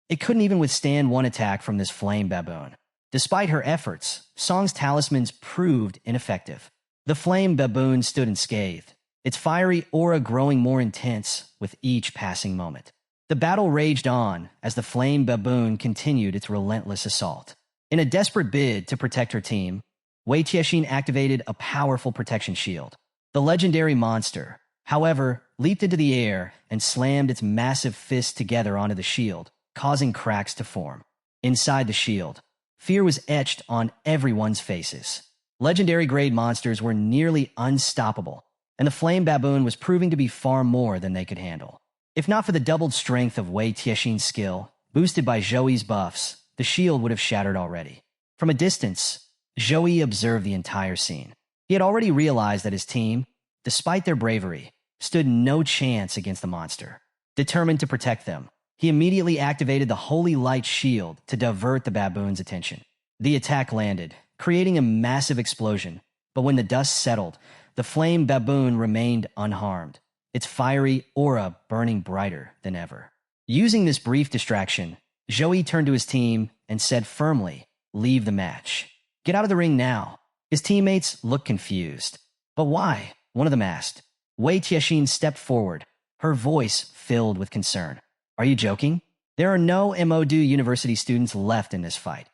it couldn't even withstand one attack from this flame baboon. Despite her efforts, Song's talismans proved ineffective. The flame baboon stood unscathed, its fiery aura growing more intense with each passing moment. The battle raged on as the flame baboon continued its relentless assault. In a desperate bid to protect her team, Wei Tiexin activated a powerful protection shield. The legendary monster, however, leaped into the air and slammed its massive fists together onto the shield, causing cracks to form. Inside the shield, fear was etched on everyone's faces. Legendary-grade monsters were nearly unstoppable, and the flame baboon was proving to be far more than they could handle. If not for the doubled strength of Wei Tiexin's skill, boosted by Zhouyi's buffs, the shield would have shattered already. From a distance, Zhouyi observed the entire scene. He had already realized that his team, despite their bravery, stood no chance against the monster. Determined to protect them, he immediately activated the Holy Light Shield to divert the baboon's attention. The attack landed, creating a massive explosion, but when the dust settled, the flame baboon remained unharmed, its fiery aura burning brighter than ever. Using this brief distraction, Zhouyi turned to his team and said firmly, "Leave the match. Get out of the ring now." His teammates looked confused. "But why?" one of them asked. Wei Tiexin stepped forward, her voice filled with concern. "Are you joking? There are no MOD University students left in this fight.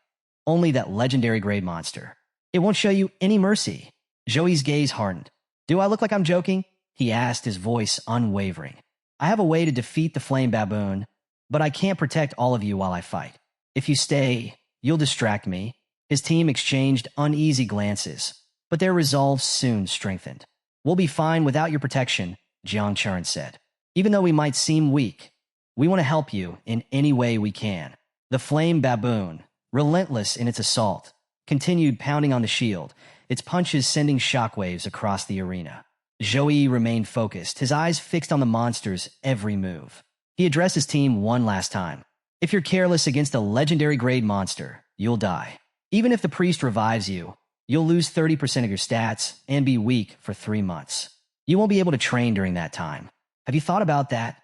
Only that legendary-grade monster. It won't show you any mercy." Zhouyi's gaze hardened. "Do I look like I'm joking?" he asked, his voice unwavering. "I have a way to defeat the flame baboon, but I can't protect all of you while I fight. If you stay, you'll distract me." His team exchanged uneasy glances, but their resolve soon strengthened. "We'll be fine without your protection," Jiang Chuan said. "Even though we might seem weak, we want to help you in any way we can." The flame baboon, relentless in its assault, continued pounding on the shield, its punches sending shockwaves across the arena. Zhouyi remained focused, his eyes fixed on the monster's every move. He addressed his team one last time. "If you're careless against a legendary-grade monster, you'll die. Even if the priest revives you, you'll lose 30% of your stats and be weak for 3 months. You won't be able to train during that time. Have you thought about that?"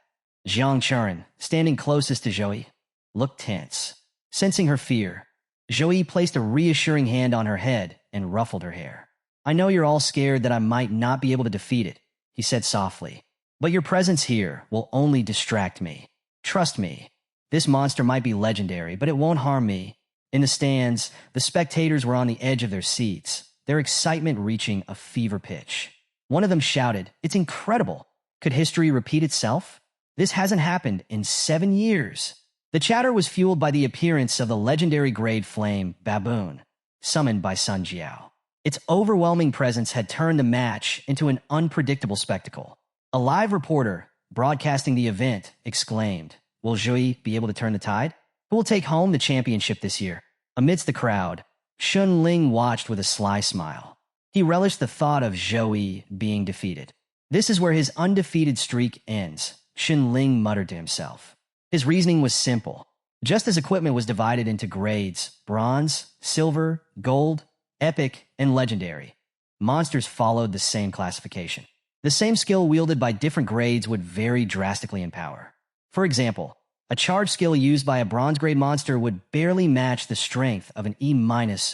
Jiang Chuan, standing closest to Zhouyi, looked tense. Sensing her fear, Zhouyi placed a reassuring hand on her head and ruffled her hair. "I know you're all scared that I might not be able to defeat it," he said softly. "But your presence here will only distract me. Trust me, this monster might be legendary, but it won't harm me." In the stands, the spectators were on the edge of their seats, their excitement reaching a fever pitch. One of them shouted, "It's incredible! Could history repeat itself? This hasn't happened in 7 years. The chatter was fueled by the appearance of the legendary grade flame baboon, summoned by Sun Jiao. Its overwhelming presence had turned the match into an unpredictable spectacle. A live reporter, broadcasting the event, exclaimed, "Will Zhui be able to turn the tide? Who will take home the championship this year?" Amidst the crowd, Shun Ling watched with a sly smile. He relished the thought of Zhui being defeated. This is where his undefeated streak ends, Shun Ling muttered to himself. His reasoning was simple. Just as equipment was divided into grades, bronze, silver, gold, epic, and legendary, monsters followed the same classification. The same skill wielded by different grades would vary drastically in power. For example, a charge skill used by a bronze grade monster would barely match the strength of an E-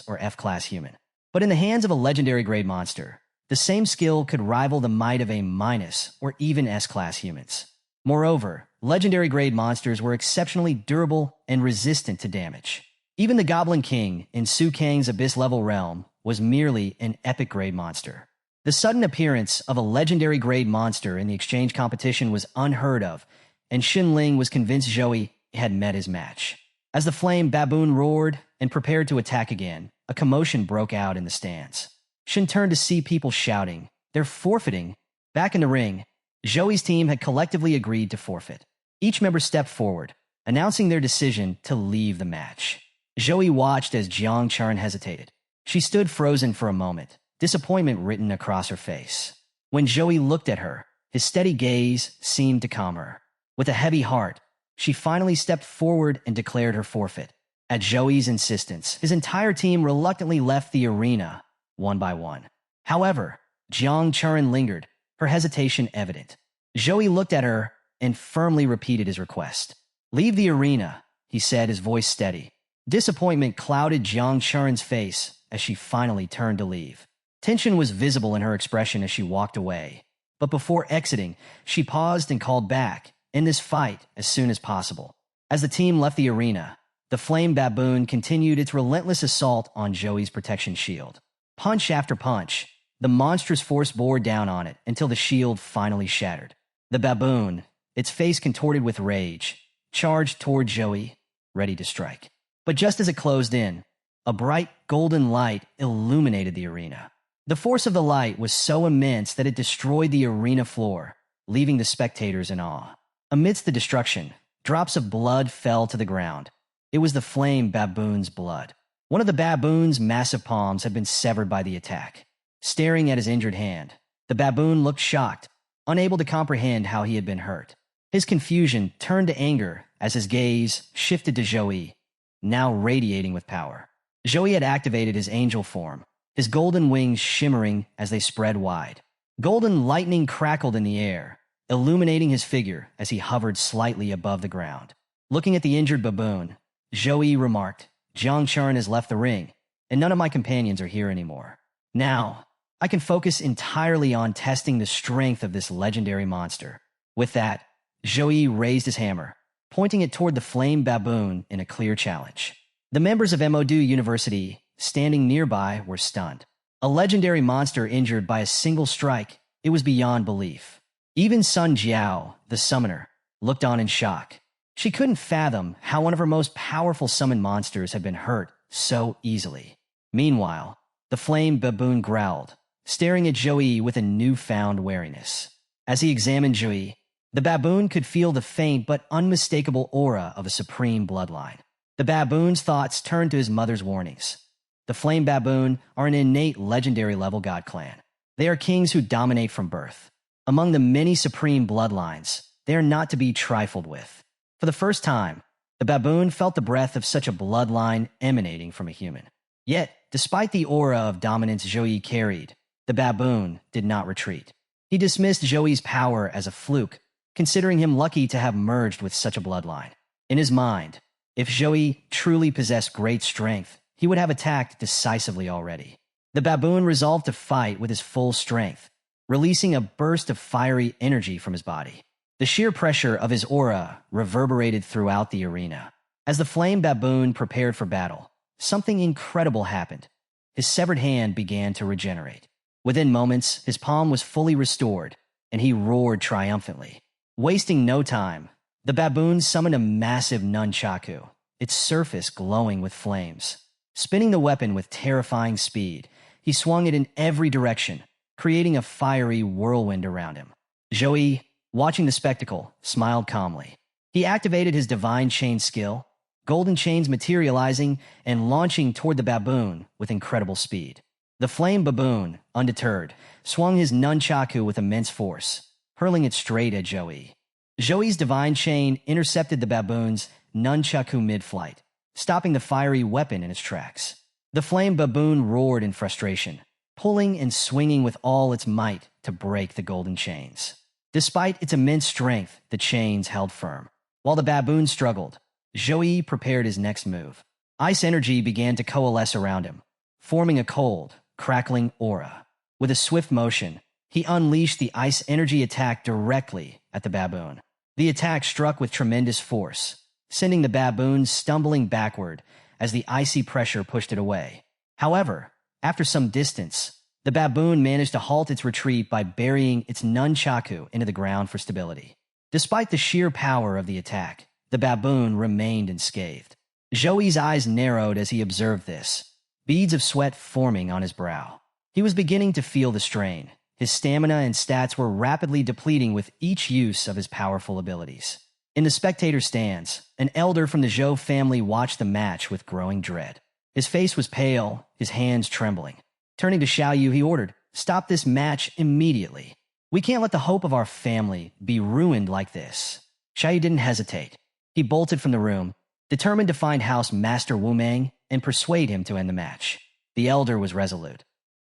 or F-class human. But in the hands of a legendary grade monster, the same skill could rival the might of A- or even S-class humans. Moreover, legendary grade monsters were exceptionally durable and resistant to damage. Even the Goblin King in Su Kang's Abyss-level realm was merely an epic grade monster. The sudden appearance of a legendary grade monster in the exchange competition was unheard of, and Xin Ling was convinced Zhou had met his match. As the flame baboon roared and prepared to attack again, a commotion broke out in the stands. Xin turned to see people shouting, "They're forfeiting!" Back in the ring, Zhou's team had collectively agreed to forfeit. Each member stepped forward, announcing their decision to leave the match. Zhou watched as Jiang Charn hesitated. She stood frozen for a moment, disappointment written across her face. When Zhou looked at her, his steady gaze seemed to calm her. With a heavy heart, she finally stepped forward and declared her forfeit. At Zhou's insistence, his entire team reluctantly left the arena, one by one. However, Jiang Charn lingered, her hesitation evident. Zhou looked at her and firmly repeated his request. "Leave the arena," he said, his voice steady. Disappointment clouded Jiang Charn's face as she finally turned to leave. Tension was visible in her expression as she walked away. But before exiting, she paused and called back, "End this fight as soon as possible." As the team left the arena, the flame baboon continued its relentless assault on Zhou's protection shield. Punch after punch, the monstrous force bore down on it until the shield finally shattered. The baboon, its face contorted with rage, charged toward Zhou, ready to strike. But just as it closed in, a bright golden light illuminated the arena. The force of the light was so immense that it destroyed the arena floor, leaving the spectators in awe. Amidst the destruction, drops of blood fell to the ground. It was the flame baboon's blood. One of the baboon's massive palms had been severed by the attack. Staring at his injured hand, the baboon looked shocked, unable to comprehend how he had been hurt. His confusion turned to anger as his gaze shifted to Zhou, now radiating with power. Zhou had activated his angel form, his golden wings shimmering as they spread wide. Golden lightning crackled in the air, illuminating his figure as he hovered slightly above the ground. Looking at the injured baboon, Zhou remarked, "Jiang Charn has left the ring, and none of my companions are here anymore. Now, I can focus entirely on testing the strength of this legendary monster." With that, Zhou raised his hammer, pointing it toward the flame baboon in a clear challenge. The members of Modu University, standing nearby, were stunned. A legendary monster injured by a single strike, it was beyond belief. Even Sun Jiao, the summoner, looked on in shock. She couldn't fathom how one of her most powerful summoned monsters had been hurt so easily. Meanwhile, the flame baboon growled, staring at Zhou with a newfound wariness. As he examined Zhou, the baboon could feel the faint but unmistakable aura of a supreme bloodline. The baboon's thoughts turned to his mother's warnings. The flame baboon are an innate legendary level god clan. They are kings who dominate from birth. Among the many supreme bloodlines, they are not to be trifled with. For the first time, the baboon felt the breath of such a bloodline emanating from a human. Yet, despite the aura of dominance Zhou carried, the baboon did not retreat. He dismissed Zhou's power as a fluke, considering him lucky to have merged with such a bloodline. In his mind, if Zhou truly possessed great strength, he would have attacked decisively already. The baboon resolved to fight with his full strength, releasing a burst of fiery energy from his body. The sheer pressure of his aura reverberated throughout the arena. As the flame baboon prepared for battle, something incredible happened. His severed hand began to regenerate. Within moments, his palm was fully restored, and he roared triumphantly. Wasting no time, the baboon summoned a massive nunchaku, its surface glowing with flames. Spinning the weapon with terrifying speed, he swung it in every direction, creating a fiery whirlwind around him. Joey, watching the spectacle, smiled calmly. He activated his divine chain skill, golden chains materializing and launching toward the baboon with incredible speed. The flame baboon, undeterred, swung his nunchaku with immense force, hurling it straight at Joey. Joey's divine chain intercepted the baboon's nunchaku mid-flight, stopping the fiery weapon in its tracks. The flame baboon roared in frustration, pulling and swinging with all its might to break the golden chains. Despite its immense strength, the chains held firm. While the baboon struggled, Joey prepared his next move. Ice energy began to coalesce around him, forming a cold, crackling aura. With a swift motion, he unleashed the ice energy attack directly at the baboon. The attack struck with tremendous force, sending the baboon stumbling backward as the icy pressure pushed it away. However, after some distance, the baboon managed to halt its retreat by burying its nunchaku into the ground for stability. Despite the sheer power of the attack, the baboon remained unscathed. Joey's eyes narrowed as he observed this, beads of sweat forming on his brow. He was beginning to feel the strain. His stamina and stats were rapidly depleting with each use of his powerful abilities. In the spectator stands, an elder from the Zhou family watched the match with growing dread. His face was pale, his hands trembling. Turning to Xiaoyu, he ordered, "Stop this match immediately. We can't let the hope of our family be ruined like this." Xiaoyu didn't hesitate. He bolted from the room, determined to find House Master Wu Meng and persuade him to end the match. The elder was resolute.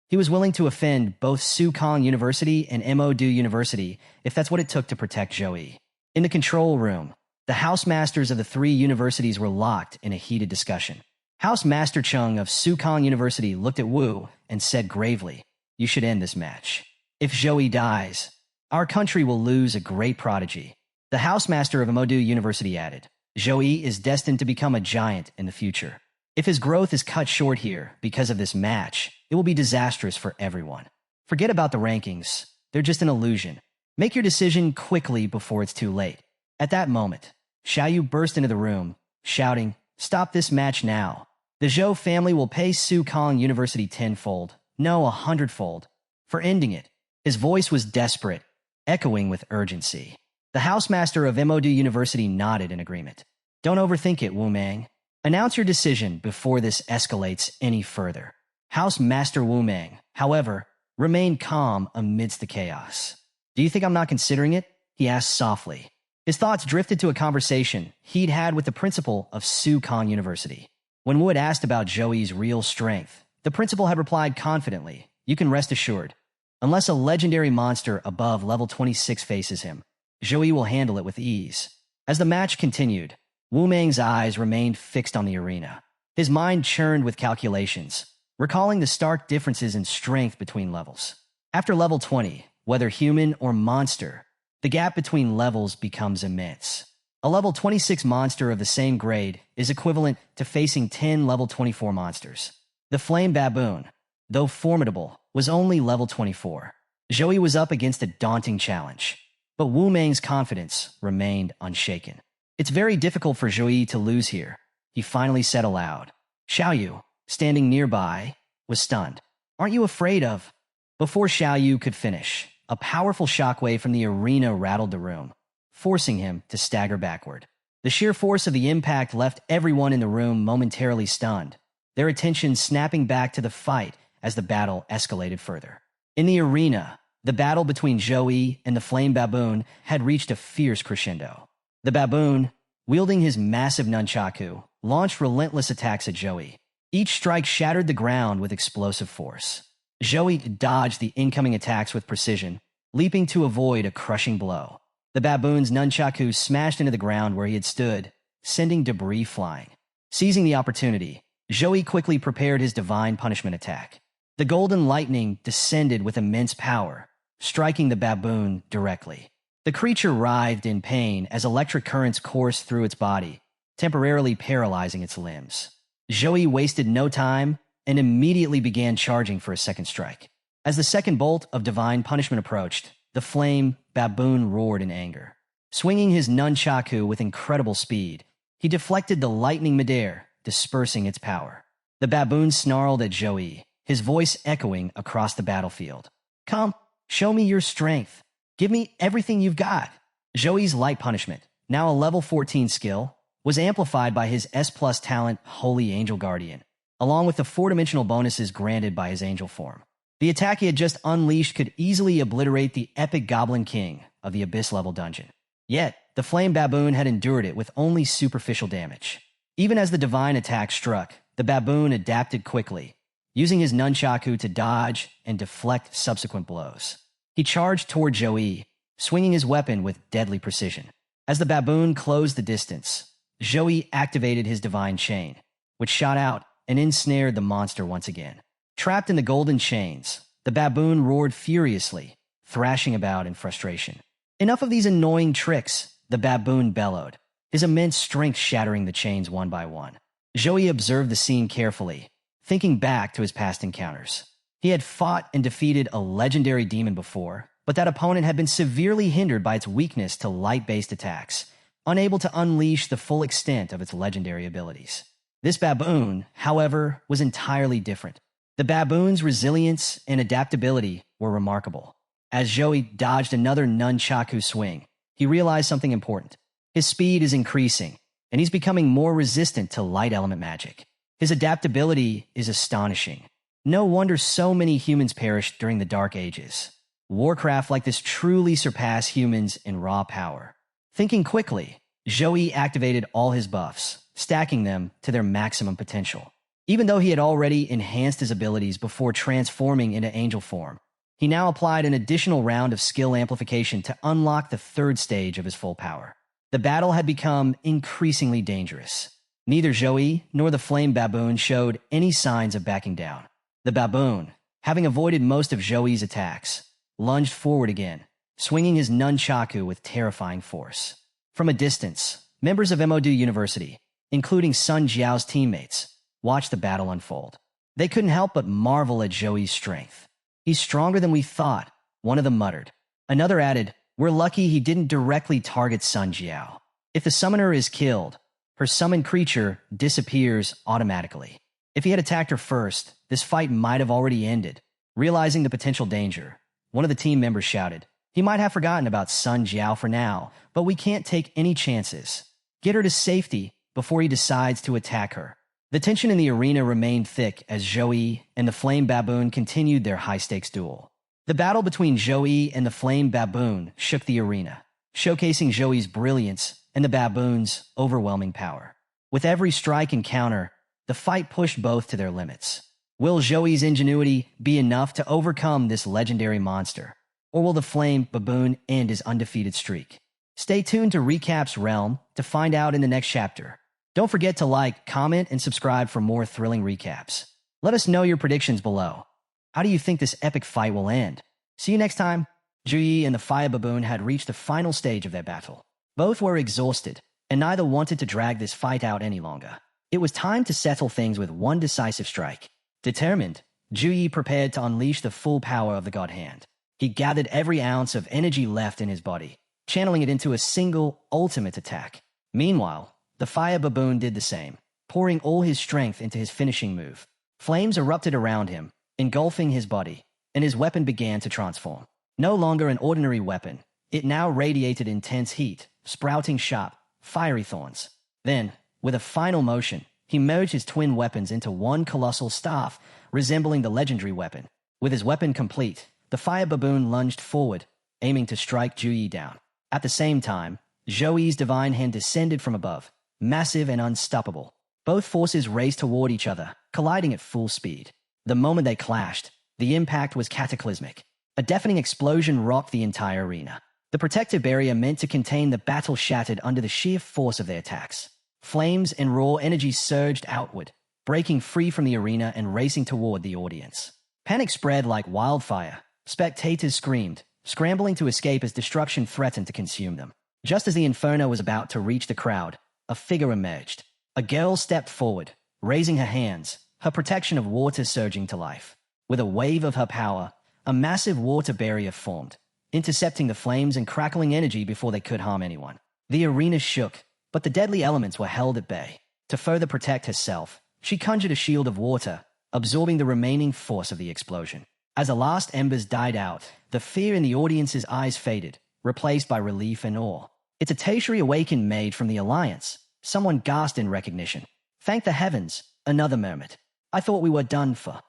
He was willing to offend both Sukong University and Modu University if that's what it took to protect Joey. In the control room, the house masters of the three universities were locked in a heated discussion. House Master Chung of Sukong University looked at Wu and said gravely, "You should end this match. If Joey dies, our country will lose a great prodigy." The House Master of Modu University added, "Joey is destined to become a giant in the future. If his growth is cut short here because of this match, it will be disastrous for everyone. Forget about the rankings. They're just an illusion. Make your decision quickly before it's too late." At that moment, Xiaoyu burst into the room, shouting, "Stop this match now. The Zhou family will pay Sukong University tenfold, no 100-fold, for ending it." His voice was desperate, echoing with urgency. The housemaster of Modu University nodded in agreement. "Don't overthink it, Wu Meng. Announce your decision before this escalates any further." House Master Wu Meng, however, remained calm amidst the chaos. "Do you think I'm not considering it?" he asked softly. His thoughts drifted to a conversation he'd had with the principal of Sukong University. When Wu had asked about Joey's real strength, the principal had replied confidently, "You can rest assured. Unless a legendary monster above level 26 faces him, Joey will handle it with ease." As the match continued, Wu Meng's eyes remained fixed on the arena. His mind churned with calculations, recalling the stark differences in strength between levels. After level 20, whether human or monster, the gap between levels becomes immense. A level 26 monster of the same grade is equivalent to facing 10 level 24 monsters. The Flame Baboon, though formidable, was only level 24. Joey was up against a daunting challenge, but Wu Meng's confidence remained unshaken. "It's very difficult for Joey to lose here," he finally said aloud. Xiaoyu, standing nearby, was stunned. "Aren't you afraid of—" Before Xiaoyu could finish, a powerful shockwave from the arena rattled the room, forcing him to stagger backward. The sheer force of the impact left everyone in the room momentarily stunned, their attention snapping back to the fight as the battle escalated further. In the arena, the battle between Joey and the Flame Baboon had reached a fierce crescendo. The baboon, wielding his massive nunchaku, launched relentless attacks at Joey. Each strike shattered the ground with explosive force. Joey dodged the incoming attacks with precision, leaping to avoid a crushing blow. The baboon's nunchaku smashed into the ground where he had stood, sending debris flying. Seizing the opportunity, Joey quickly prepared his divine punishment attack. The golden lightning descended with immense power, striking the baboon directly. The creature writhed in pain as electric currents coursed through its body, temporarily paralyzing its limbs. Joey wasted no time and immediately began charging for a second strike. As the second bolt of divine punishment approached, The flame baboon roared in anger. Swinging his nunchaku with incredible speed, he deflected the lightning midair, dispersing its power. The baboon snarled at Joey, his voice echoing across the battlefield. Come, show me your strength. Give me everything you've got. Joey's light punishment, now a level 14 skill, was amplified by his S+ talent Holy Angel Guardian, along with the 4-dimensional bonuses granted by his angel form. The attack he had just unleashed could easily obliterate the epic Goblin King of the Abyss-level dungeon. Yet, the Flame Baboon had endured it with only superficial damage. Even as the divine attack struck, the baboon adapted quickly, using his nunchaku to dodge and deflect subsequent blows. He charged toward Joey, swinging his weapon with deadly precision. As the baboon closed the distance, Joey activated his divine chain, which shot out and ensnared the monster once again. Trapped in the golden chains, the baboon roared furiously, thrashing about in frustration. Enough of these annoying tricks, the baboon bellowed, his immense strength shattering the chains one by one. Joey observed the scene carefully, thinking back to his past encounters. He had fought and defeated a legendary demon before, but that opponent had been severely hindered by its weakness to light-based attacks, unable to unleash the full extent of its legendary abilities. This baboon, however, was entirely different. The baboon's resilience and adaptability were remarkable. As Joey dodged another nunchaku swing, he realized something important. His speed is increasing, and he's becoming more resistant to light element magic. His adaptability is astonishing. No wonder so many humans perished during the Dark Ages. Warcraft like this truly surpassed humans in raw power. Thinking quickly, Joey activated all his buffs, stacking them to their maximum potential. Even though he had already enhanced his abilities before transforming into angel form, he now applied an additional round of skill amplification to unlock the 3rd stage of his full power. The battle had become increasingly dangerous. Neither Joey nor the Flame Baboon showed any signs of backing down. The baboon, having avoided most of Joey's attacks, lunged forward again, swinging his nunchaku with terrifying force. From a distance, members of Modu University, including Sun Jiao's teammates, watched the battle unfold. They couldn't help but marvel at Joey's strength. He's stronger than we thought, one of them muttered. Another added, we're lucky he didn't directly target Sun Jiao. If the summoner is killed, her summoned creature disappears automatically. If he had attacked her first, this fight might have already ended. Realizing the potential danger, one of the team members shouted, he might have forgotten about Sun Jiao for now, but we can't take any chances. Get her to safety before he decides to attack her. The tension in the arena remained thick as Joey and the Flame Baboon continued their high-stakes duel. The battle between Joey and the Flame Baboon shook the arena, showcasing Joey's brilliance and the baboon's overwhelming power. With every strike and counter, the fight pushed both to their limits. Will Joey's ingenuity be enough to overcome this legendary monster? Or will the Flame Baboon end his undefeated streak? Stay tuned to Recap's Realm to find out in the next chapter. Don't forget to like, comment, and subscribe for more thrilling recaps. Let us know your predictions below. How do you think this epic fight will end? See you next time. Juyi and the Fire Baboon had reached the final stage of their battle. Both were exhausted, and neither wanted to drag this fight out any longer. It was time to settle things with one decisive strike. Determined, Juyi prepared to unleash the full power of the God Hand. He gathered every ounce of energy left in his body, channeling it into a single, ultimate attack. Meanwhile, the Fire Baboon did the same, pouring all his strength into his finishing move. Flames erupted around him, engulfing his body, and his weapon began to transform. No longer an ordinary weapon, it now radiated intense heat, sprouting sharp, fiery thorns. Then, with a final motion, he merged his twin weapons into one colossal staff, resembling the legendary weapon. With his weapon complete, the Fire Baboon lunged forward, aiming to strike Juyi down. At the same time, Joey's divine hand descended from above, massive and unstoppable. Both forces raced toward each other, colliding at full speed. The moment they clashed, the impact was cataclysmic. A deafening explosion rocked the entire arena. The protective barrier meant to contain the battle shattered under the sheer force of their attacks. Flames and raw energy surged outward, breaking free from the arena and racing toward the audience. Panic spread like wildfire. Spectators screamed, scrambling to escape as destruction threatened to consume them. Just as the inferno was about to reach the crowd, a figure emerged. A girl stepped forward, raising her hands, her protection of water surging to life. With a wave of her power, a massive water barrier formed, intercepting the flames and crackling energy before they could harm anyone. The arena shook, but the deadly elements were held at bay. To further protect herself, she conjured a shield of water, absorbing the remaining force of the explosion. As the last embers died out, the fear in the audience's eyes faded, replaced by relief and awe. "It's a tertiary awakened maid from the Alliance," someone gasped in recognition. "Thank the heavens," another murmured. "I thought we were done for."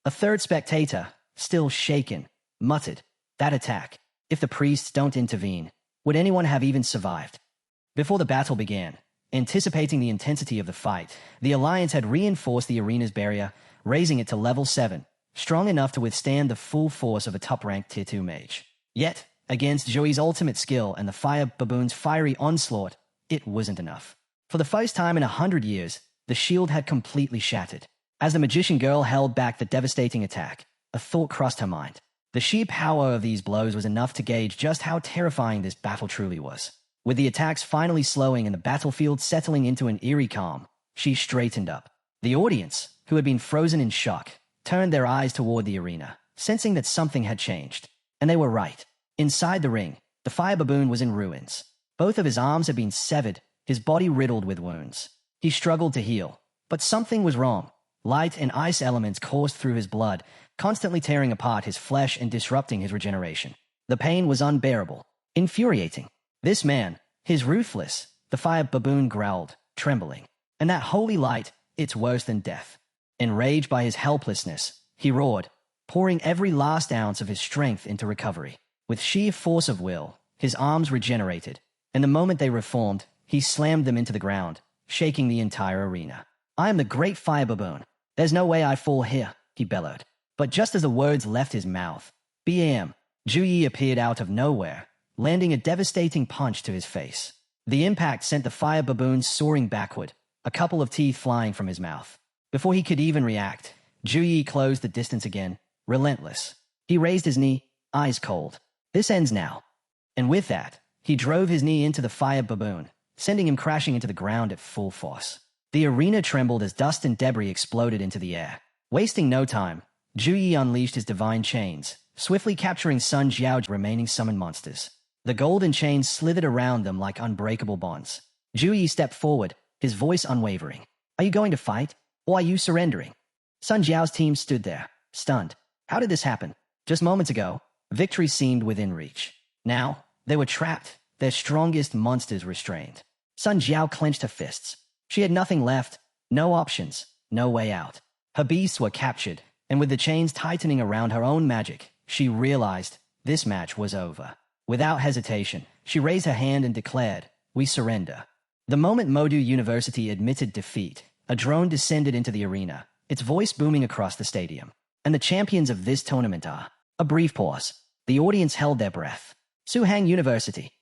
A third spectator, still shaken, muttered, "That attack, if the priests don't intervene, would anyone have even survived?" Before the battle began, anticipating the intensity of the fight, the Alliance had reinforced the arena's barrier, raising it to level 7, strong enough to withstand the full force of a top-ranked Tier 2 mage. Yet, against Joey's ultimate skill and the fire baboon's fiery onslaught, it wasn't enough. For the first time in 100 years, the shield had completely shattered. As the magician girl held back the devastating attack, a thought crossed her mind. The sheer power of these blows was enough to gauge just how terrifying this battle truly was. With the attacks finally slowing and the battlefield settling into an eerie calm, she straightened up. The audience, who had been frozen in shock, turned their eyes toward the arena, sensing that something had changed. And they were right. Inside the ring, the fire baboon was in ruins. Both of his arms had been severed, his body riddled with wounds. He struggled to heal, but something was wrong. Light and ice elements coursed through his blood, constantly tearing apart his flesh and disrupting his regeneration. The pain was unbearable, infuriating. "This man, he's ruthless," the fire baboon growled, trembling. "And that holy light, it's worse than death." Enraged by his helplessness, he roared, pouring every last ounce of his strength into recovery. With sheer force of will, his arms regenerated, and the moment they reformed, he slammed them into the ground, shaking the entire arena. "I am the great fire baboon. There's no way I fall here," he bellowed. But just as the words left his mouth, bam, Juyi appeared out of nowhere, landing a devastating punch to his face. The impact sent the fire baboon soaring backward, a couple of teeth flying from his mouth. Before he could even react, Juyi closed the distance again, relentless. He raised his knee, eyes cold. "This ends now." And with that, he drove his knee into the fire baboon, sending him crashing into the ground at full force. The arena trembled as dust and debris exploded into the air. Wasting no time, Juyi unleashed his divine chains, swiftly capturing Sun Jiao's remaining summoned monsters. The golden chains slithered around them like unbreakable bonds. Juyi stepped forward, his voice unwavering. "Are you going to fight, or are you surrendering?" Sun Jiao's team stood there, stunned. How did this happen? Just moments ago, victory seemed within reach. Now, they were trapped, their strongest monsters restrained. Sun Jiao clenched her fists. She had nothing left, no options, no way out. Her beasts were captured, and with the chains tightening around her own magic, she realized this match was over. Without hesitation, she raised her hand and declared, "We surrender." The moment Modu University admitted defeat, a drone descended into the arena, its voice booming across the stadium. "And the champions of this tournament are..." A brief pause. The audience held their breath. "Suhang University."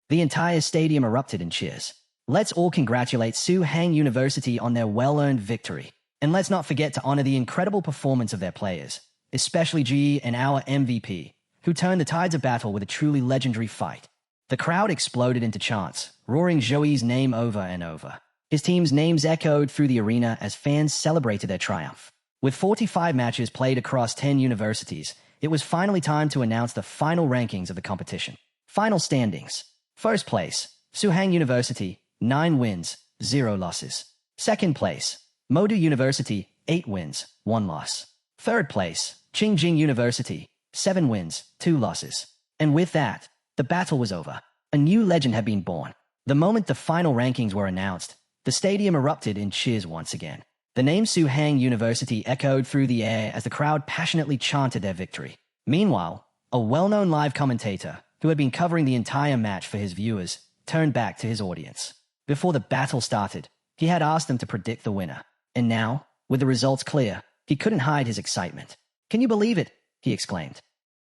The entire stadium erupted in cheers. Let's all congratulate Suhang University on their well-earned victory. And let's not forget to honor the incredible performance of their players, especially Ji and our MVP, who turned the tides of battle with a truly legendary fight. The crowd exploded into chants, roaring Joey's name over and over. His team's names echoed through the arena as fans celebrated their triumph. With 45 matches played across 10 universities, it was finally time to announce the final rankings of the competition. Final standings. First place, Suhang University, 9 wins, 0 losses. Second place, Modu University, 8 wins, 1 loss. Third place, Qingjing University, 7 wins, 2 losses. And with that, the battle was over. A new legend had been born. The moment the final rankings were announced, the stadium erupted in cheers once again. The name Suhang University echoed through the air as the crowd passionately chanted their victory. Meanwhile, a well-known live commentator, who had been covering the entire match for his viewers, turned back to his audience. Before the battle started, he had asked them to predict the winner. And now, with the results clear, he couldn't hide his excitement. "Can you believe it?" he exclaimed.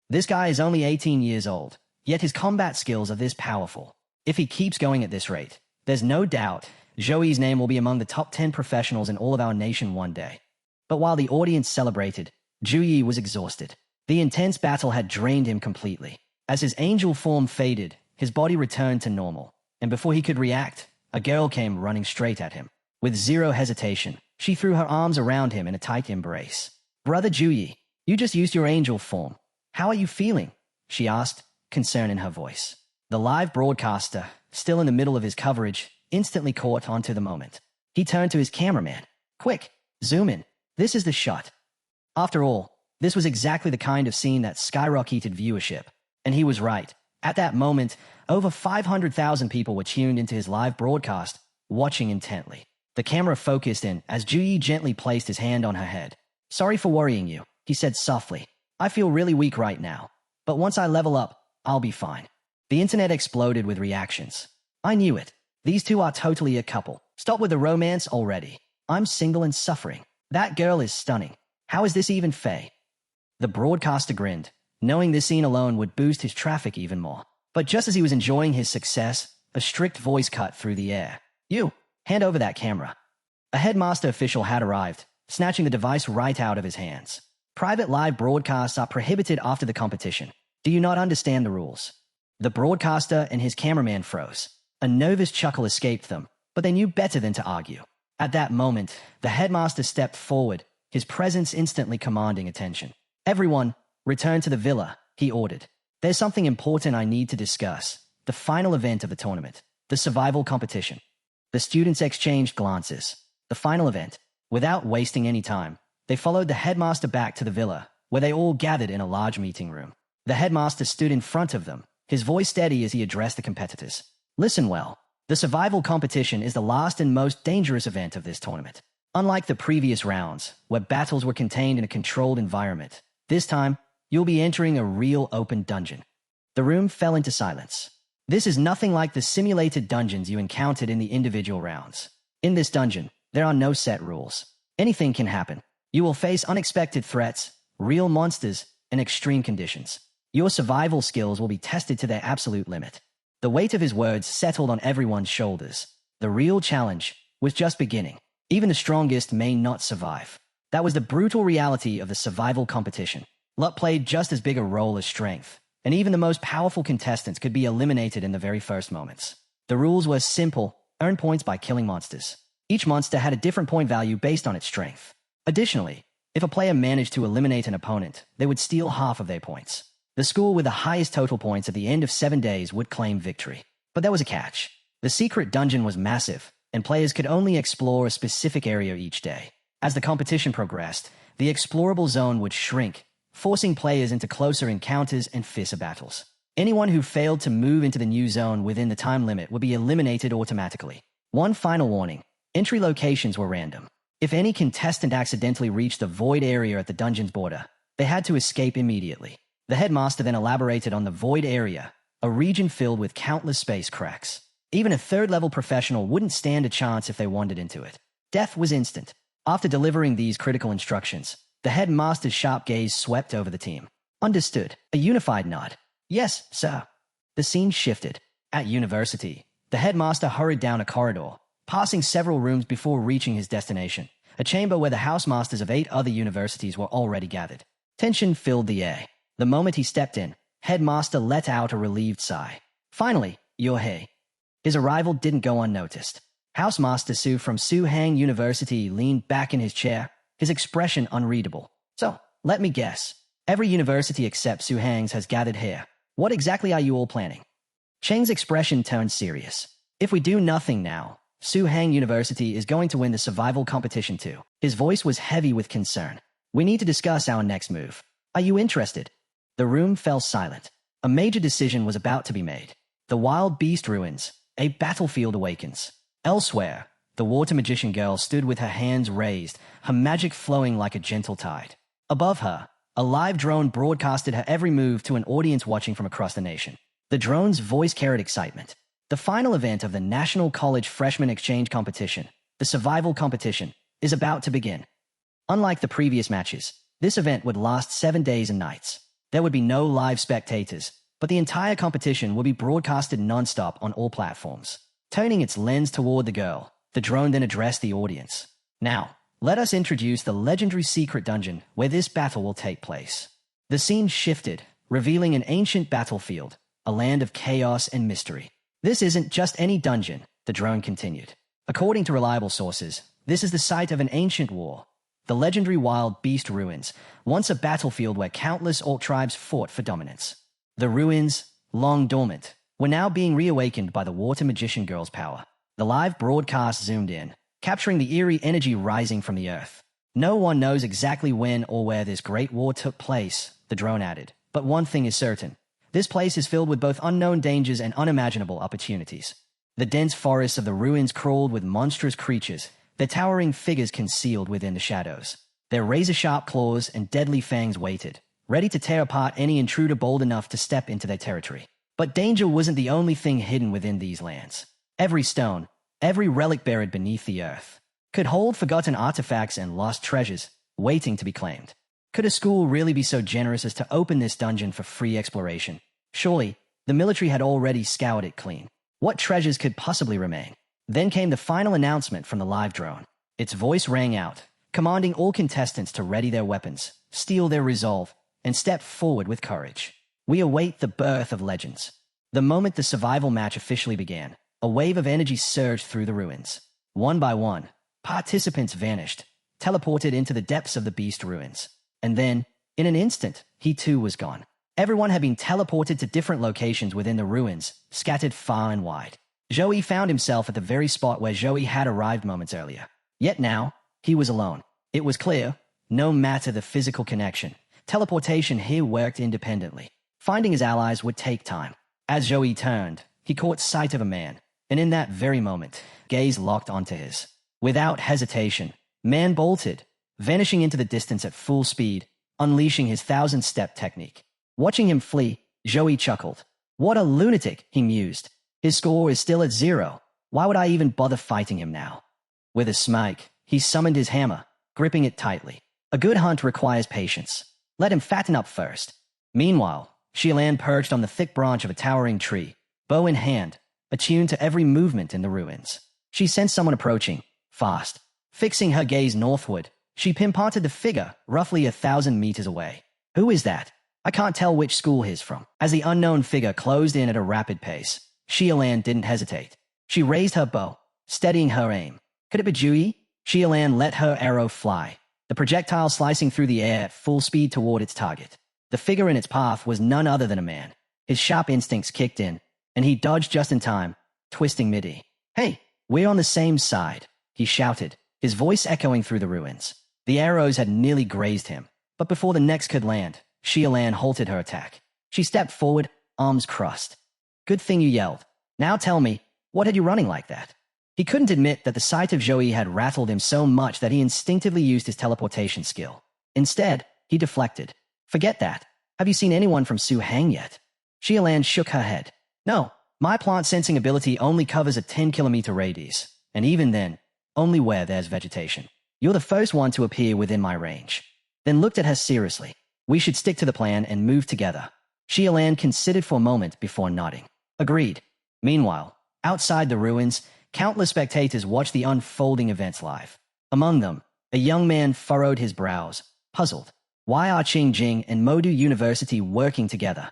"This guy is only 18 years old, yet his combat skills are this powerful. If he keeps going at this rate, there's no doubt Joey's name will be among the top 10 professionals in all of our nation one day." But while the audience celebrated, Juyi was exhausted. The intense battle had drained him completely. As his angel form faded, his body returned to normal, and before he could react, a girl came running straight at him. With zero hesitation, she threw her arms around him in a tight embrace. "Brother Juyi, you just used your angel form. How are you feeling?" she asked, concern in her voice. The live broadcaster, still in the middle of his coverage, instantly caught onto the moment. He turned to his cameraman. "Quick, zoom in. This is the shot." After all, this was exactly the kind of scene that skyrocketed viewership. And he was right. At that moment, over 500,000 people were tuned into his live broadcast, watching intently. The camera focused in as Juyi gently placed his hand on her head. "Sorry for worrying you," he said softly. "I feel really weak right now, but once I level up, I'll be fine." The internet exploded with reactions. "I knew it. These two are totally a couple. Stop with the romance already. I'm single and suffering. That girl is stunning. How is this even fair?" The broadcaster grinned, knowing this scene alone would boost his traffic even more. But just as he was enjoying his success, a strict voice cut through the air. "You, hand over that camera." A headmaster official had arrived, snatching the device right out of his hands. "Private live broadcasts are prohibited after the competition. Do you not understand the rules?" The broadcaster and his cameraman froze. A nervous chuckle escaped them, but they knew better than to argue. At that moment, the headmaster stepped forward, his presence instantly commanding attention. "Everyone, return to the villa," he ordered. "There's something important I need to discuss. The final event of the tournament, the survival competition." The students exchanged glances. The final event. Without wasting any time, they followed the headmaster back to the villa, where they all gathered in a large meeting room. The headmaster stood in front of them, his voice steady as he addressed the competitors. "Listen well. The survival competition is the last and most dangerous event of this tournament. Unlike the previous rounds, where battles were contained in a controlled environment, this time, you'll be entering a real open dungeon." The room fell into silence. This is nothing like the simulated dungeons you encountered in the individual rounds. In this dungeon, there are no set rules. Anything can happen. You will face unexpected threats, real monsters, and extreme conditions. Your survival skills will be tested to their absolute limit. The weight of his words settled on everyone's shoulders. The real challenge was just beginning. Even the strongest may not survive. That was the brutal reality of the survival competition. Luck played just as big a role as strength, and even the most powerful contestants could be eliminated in the very first moments. The rules were simple: earn points by killing monsters. Each monster had a different point value based on its strength. Additionally, if a player managed to eliminate an opponent, they would steal half of their points. The school with the highest total points at the end of 7 days would claim victory. But there was a catch. The secret dungeon was massive, and players could only explore a specific area each day. As the competition progressed, the explorable zone would shrink, forcing players into closer encounters and fiercer battles. Anyone who failed to move into the new zone within the time limit would be eliminated automatically. One final warning: entry locations were random. If any contestant accidentally reached the void area at the dungeon's border, they had to escape immediately. The headmaster then elaborated on the void area, a region filled with countless space cracks. Even a third-level professional wouldn't stand a chance if they wandered into it. Death was instant. After delivering these critical instructions, the headmaster's sharp gaze swept over the team. "Understood." A unified nod. "Yes, sir." The scene shifted. At university, the headmaster hurried down a corridor, passing several rooms before reaching his destination, a chamber where the housemasters of 8 other universities were already gathered. Tension filled the air. The moment he stepped in, Headmaster let out a relieved sigh. "Finally, you're here." His arrival didn't go unnoticed. Housemaster Su from Su-Hang University leaned back in his chair, his expression unreadable. "So, let me guess. Every university except Su-Hang's has gathered here. What exactly are you all planning?" Cheng's expression turned serious. "If we do nothing now, Su-Hang University is going to win the survival competition too." His voice was heavy with concern. "We need to discuss our next move. Are you interested?" The room fell silent. A major decision was about to be made. The wild beast ruins. A battlefield awakens. Elsewhere, the water magician girl stood with her hands raised, her magic flowing like a gentle tide. Above her, a live drone broadcasted her every move to an audience watching from across the nation. The drone's voice carried excitement. The final event of the National College Freshman Exchange Competition, the survival competition, is about to begin. Unlike the previous matches, this event would last 7 days and nights. There would be no live spectators, but the entire competition would be broadcasted non-stop on all platforms. Turning its lens toward the girl, the drone then addressed the audience. "Now, let us introduce the legendary secret dungeon where this battle will take place." The scene shifted, revealing an ancient battlefield, a land of chaos and mystery. "This isn't just any dungeon," the drone continued. "According to reliable sources, this is the site of an ancient war. The legendary Wild Beast Ruins, once a battlefield where countless orc tribes fought for dominance. The ruins, long dormant, were now being reawakened by the water magician girl's power. The live broadcast zoomed in, capturing the eerie energy rising from the earth. No one knows exactly when or where this great war took place, the drone added. But one thing is certain. This place is filled with both unknown dangers and unimaginable opportunities. The dense forests of the ruins crawled with monstrous creatures, their towering figures concealed within the shadows. Their razor-sharp claws and deadly fangs waited, ready to tear apart any intruder bold enough to step into their territory. But danger wasn't the only thing hidden within these lands. Every stone, every relic buried beneath the earth, could hold forgotten artifacts and lost treasures, waiting to be claimed. Could a school really be so generous as to open this dungeon for free exploration? Surely, the military had already scoured it clean. What treasures could possibly remain? Then came the final announcement from the live drone. Its voice rang out, commanding all contestants to ready their weapons, steel their resolve, and step forward with courage. We await the birth of legends. The moment the survival match officially began, a wave of energy surged through the ruins. One by one, participants vanished, teleported into the depths of the beast ruins. And then, in an instant, he too was gone. Everyone had been teleported to different locations within the ruins, scattered far and wide. Joey found himself at the very spot where Joey had arrived moments earlier. Yet now, he was alone. It was clear, no matter the physical connection, teleportation here worked independently. Finding his allies would take time. As Joey turned, he caught sight of a man, and in that very moment, gaze locked onto his. Without hesitation, man bolted, vanishing into the distance at full speed, unleashing his 1,000-step technique. Watching him flee, Joey chuckled. What a lunatic, he mused. His score is still at 0. Why would I even bother fighting him now? With a smite, he summoned his hammer, gripping it tightly. A good hunt requires patience. Let him fatten up first. Meanwhile, Xiaolan perched on the thick branch of a towering tree, bow in hand, attuned to every movement in the ruins. She sensed someone approaching, fast. Fixing her gaze northward, she pinpointed the figure roughly 1,000 meters away. Who is that? I can't tell which school he's from. As the unknown figure closed in at a rapid pace, Xiaolan didn't hesitate. She raised her bow, steadying her aim. Could it be Jui? Xiaolan let her arrow fly, the projectile slicing through the air at full speed toward its target. The figure in its path was none other than a man. His sharp instincts kicked in, and he dodged just in time, twisting mid-E. Hey, we're on the same side, he shouted, his voice echoing through the ruins. The arrows had nearly grazed him, but before the next could land, Xiaolan halted her attack. She stepped forward, arms crossed. Good thing you yelled. Now tell me, what had you running like that? He couldn't admit that the sight of Joey had rattled him so much that he instinctively used his teleportation skill. Instead, he deflected. Forget that. Have you seen anyone from Su-Hang yet? Xiaolan shook her head. No, my plant sensing ability only covers a 10-kilometer radius, and even then, only where there's vegetation. You're the first one to appear within my range. Then looked at her seriously. We should stick to the plan and move together. Xiaolan considered for a moment before nodding. Agreed. Meanwhile, outside the ruins, countless spectators watched the unfolding events live. Among them, a young man furrowed his brows, puzzled. Why are Qingjing and Modu University working together?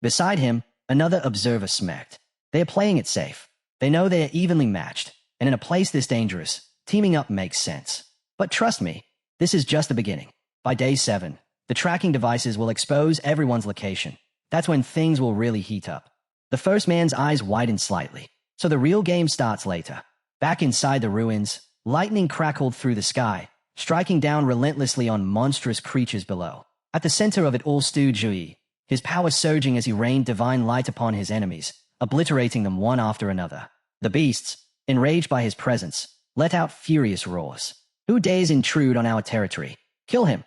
Beside him, another observer smirked. They are playing it safe. They know they are evenly matched, and in a place this dangerous, teaming up makes sense. But trust me, this is just the beginning. By day 7, the tracking devices will expose everyone's location. That's when things will really heat up. The first man's eyes widened slightly, so the real game starts later. Back inside the ruins, lightning crackled through the sky, striking down relentlessly on monstrous creatures below. At the center of it all stood Jui, his power surging as he rained divine light upon his enemies, obliterating them one after another. The beasts, enraged by his presence, let out furious roars. Who dares intrude on our territory? Kill him!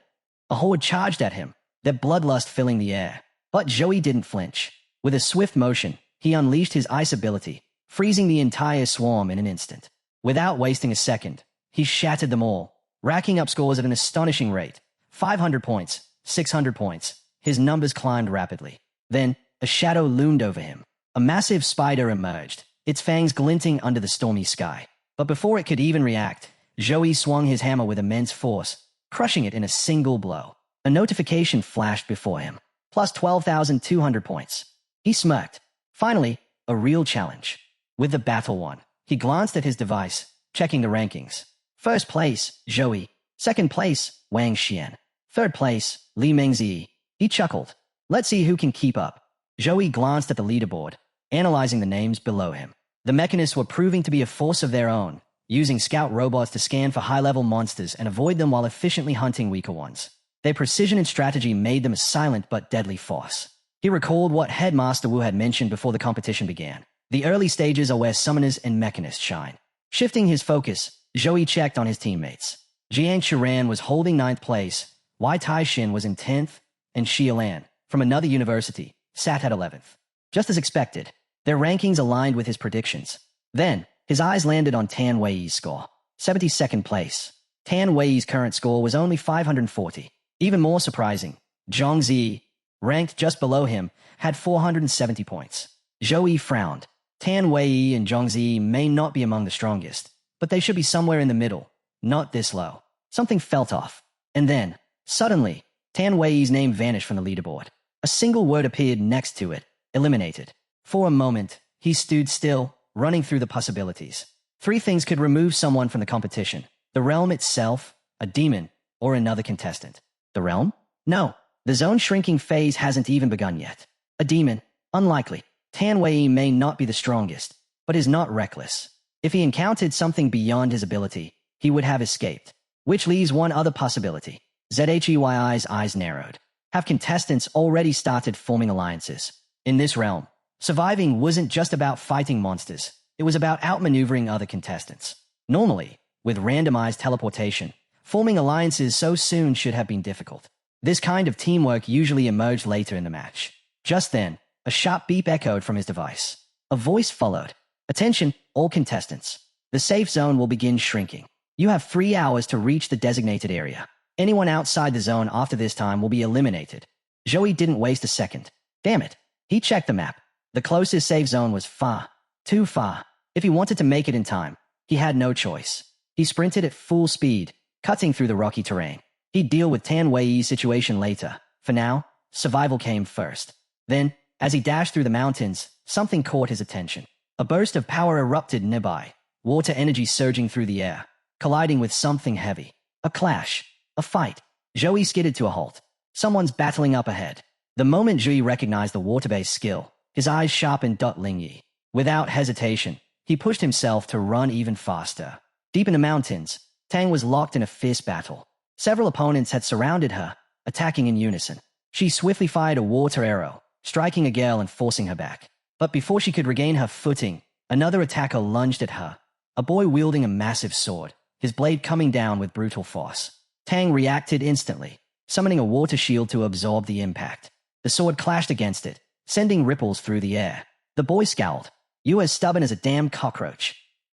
A horde charged at him, their bloodlust filling the air. But Joey didn't flinch. With a swift motion, he unleashed his ice ability, freezing the entire swarm in an instant. Without wasting a second, he shattered them all, racking up scores at an astonishing rate. 500 points, 600 points. His numbers climbed rapidly. Then, a shadow loomed over him. A massive spider emerged, its fangs glinting under the stormy sky. But before it could even react, Joey swung his hammer with immense force, crushing it in a single blow. A notification flashed before him. Plus 12,200 points. He smirked. Finally, a real challenge. With the battle won, he glanced at his device, checking the rankings. First place, Joey. Second place, Wang Xian. Third place, Li Mengzi. He chuckled. Let's see who can keep up. Zhou glanced at the leaderboard, analyzing the names below him. The mechanists were proving to be a force of their own, using scout robots to scan for high-level monsters and avoid them while efficiently hunting weaker ones. Their precision and strategy made them a silent but deadly force. He recalled what Headmaster Wu had mentioned before the competition began. The early stages are where summoners and mechanists shine. Shifting his focus, Zhou checked on his teammates. Jiang Churan was holding 9th place, Wei Taixin was in 10th, and Xie Lan, from another university, sat at 11th. Just as expected, their rankings aligned with his predictions. Then, his eyes landed on Tan Wei's score, 72nd place. Tan Wei's current score was only 540. Even more surprising, Zhang Zi, ranked just below him, had 470 points. Zhou frowned. Tan Wei and Zhang Zi may not be among the strongest, but they should be somewhere in the middle, not this low. Something felt off. And then, suddenly, Tan Wei's name vanished from the leaderboard. A single word appeared next to it, eliminated. For a moment, he stood still, running through the possibilities. 3 things could remove someone from the competition: the realm itself, a demon, or another contestant. The realm? No, the zone shrinking phase hasn't even begun yet. A demon? Unlikely. Tan Wei may not be the strongest, but is not reckless. If he encountered something beyond his ability, he would have escaped. Which leaves one other possibility. Zhei's eyes narrowed. Have contestants already started forming alliances? In this realm, surviving wasn't just about fighting monsters. It was about outmaneuvering other contestants. Normally, with randomized teleportation, forming alliances so soon should have been difficult. This kind of teamwork usually emerged later in the match. Just then, a sharp beep echoed from his device. A voice followed. Attention, all contestants. The safe zone will begin shrinking. You have 3 hours to reach the designated area. Anyone outside the zone after this time will be eliminated. Zhou didn't waste a second. Damn it. He checked the map. The closest safe zone was far. Too far. If he wanted to make it in time, he had no choice. He sprinted at full speed, cutting through the rocky terrain. He'd deal with Tan Wei's situation later. For now, survival came first. Then, as he dashed through the mountains, something caught his attention. A burst of power erupted nearby, water energy surging through the air, colliding with something heavy. A clash. A fight. Zhou skidded to a halt. Someone's battling up ahead. The moment Zhou recognized the water-based skill, his eyes sharpened. Lingyi. Without hesitation, he pushed himself to run even faster. Deep in the mountains, Tang was locked in a fierce battle. Several opponents had surrounded her, attacking in unison. She swiftly fired a water arrow, striking a girl and forcing her back. But before she could regain her footing, another attacker lunged at her. A boy wielding a massive sword, his blade coming down with brutal force. Tang reacted instantly, summoning a water shield to absorb the impact. The sword clashed against it, sending ripples through the air. The boy scowled. "You as stubborn as a damn cockroach."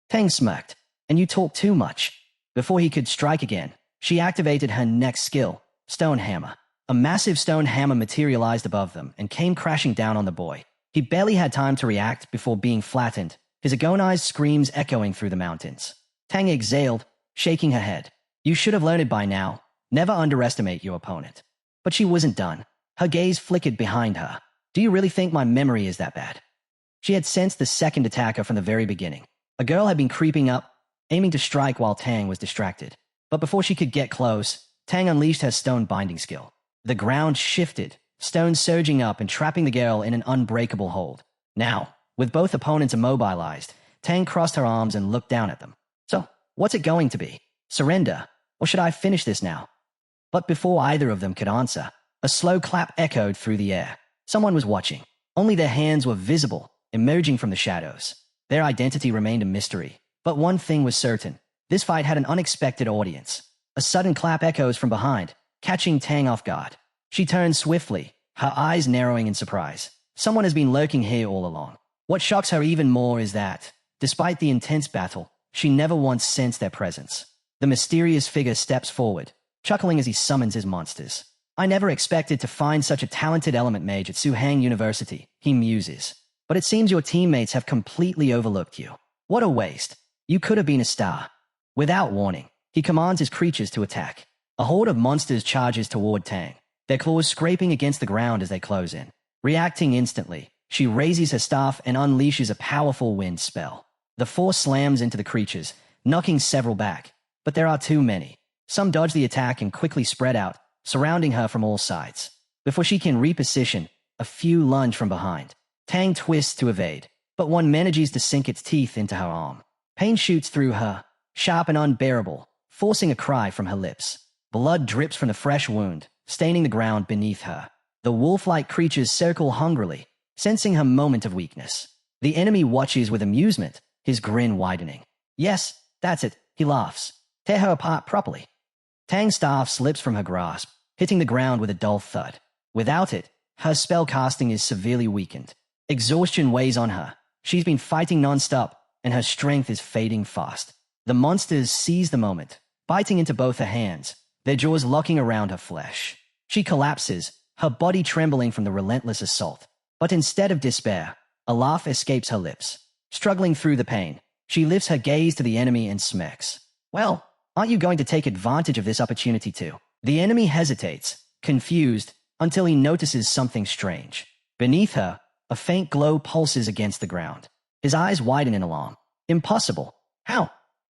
Tang smirked. "And you talk too much." Before he could strike again, she activated her next skill, Stone Hammer. A massive stone hammer materialized above them and came crashing down on the boy. He barely had time to react before being flattened, his agonized screams echoing through the mountains. Tang exhaled, shaking her head. "You should have learned it by now. Never underestimate your opponent." But she wasn't done. Her gaze flickered behind her. "Do you really think my memory is that bad?" She had sensed the second attacker from the very beginning. A girl had been creeping up, aiming to strike while Tang was distracted. But before she could get close, Tang unleashed her stone binding skill. The ground shifted, stones surging up and trapping the girl in an unbreakable hold. Now, with both opponents immobilized, Tang crossed her arms and looked down at them. "So, what's it going to be? Surrender? Or should I finish this now?" But before either of them could answer, a slow clap echoed through the air. Someone was watching. Only their hands were visible, emerging from the shadows. Their identity remained a mystery. But one thing was certain. This fight had an unexpected audience. A sudden clap echoes from behind, catching Tang off guard. She turned swiftly, her eyes narrowing in surprise. Someone has been lurking here all along. What shocks her even more is that, despite the intense battle, she never once sensed their presence. The mysterious figure steps forward, chuckling as he summons his monsters. "I never expected to find such a talented element mage at Suhang University," he muses. "But it seems your teammates have completely overlooked you. What a waste. You could have been a star." Without warning, he commands his creatures to attack. A horde of monsters charges toward Tang, their claws scraping against the ground as they close in. Reacting instantly, she raises her staff and unleashes a powerful wind spell. The force slams into the creatures, knocking several back. But there are too many. Some dodge the attack and quickly spread out, surrounding her from all sides. Before she can reposition, a few lunge from behind. Tang twists to evade, but one manages to sink its teeth into her arm. Pain shoots through her, sharp and unbearable, forcing a cry from her lips. Blood drips from the fresh wound, staining the ground beneath her. The wolf-like creatures circle hungrily, sensing her moment of weakness. The enemy watches with amusement, his grin widening. Yes, that's it, he laughs. Tear her apart properly. Tang's staff slips from her grasp, hitting the ground with a dull thud. Without it, her spell casting is severely weakened. Exhaustion weighs on her. She's been fighting non-stop, and her strength is fading fast. The monsters seize the moment, biting into both her hands, their jaws locking around her flesh. She collapses, her body trembling from the relentless assault. But instead of despair, a laugh escapes her lips. Struggling through the pain, she lifts her gaze to the enemy and smirks. Well, aren't you going to take advantage of this opportunity too? The enemy hesitates, confused, until he notices something strange. Beneath her, a faint glow pulses against the ground. His eyes widen in alarm. Impossible. How?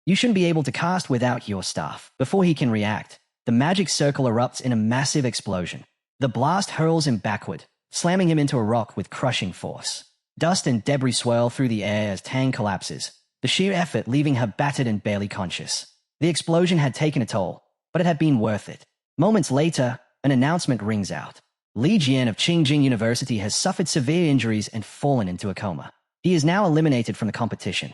You shouldn't be able to cast without your staff. Before he can react, the magic circle erupts in a massive explosion. The blast hurls him backward, slamming him into a rock with crushing force. Dust and debris swirl through the air as Tang collapses, the sheer effort leaving her battered and barely conscious. The explosion had taken a toll, but it had been worth it. Moments later, an announcement rings out. Li Jian of Qingjing University has suffered severe injuries and fallen into a coma. He is now eliminated from the competition.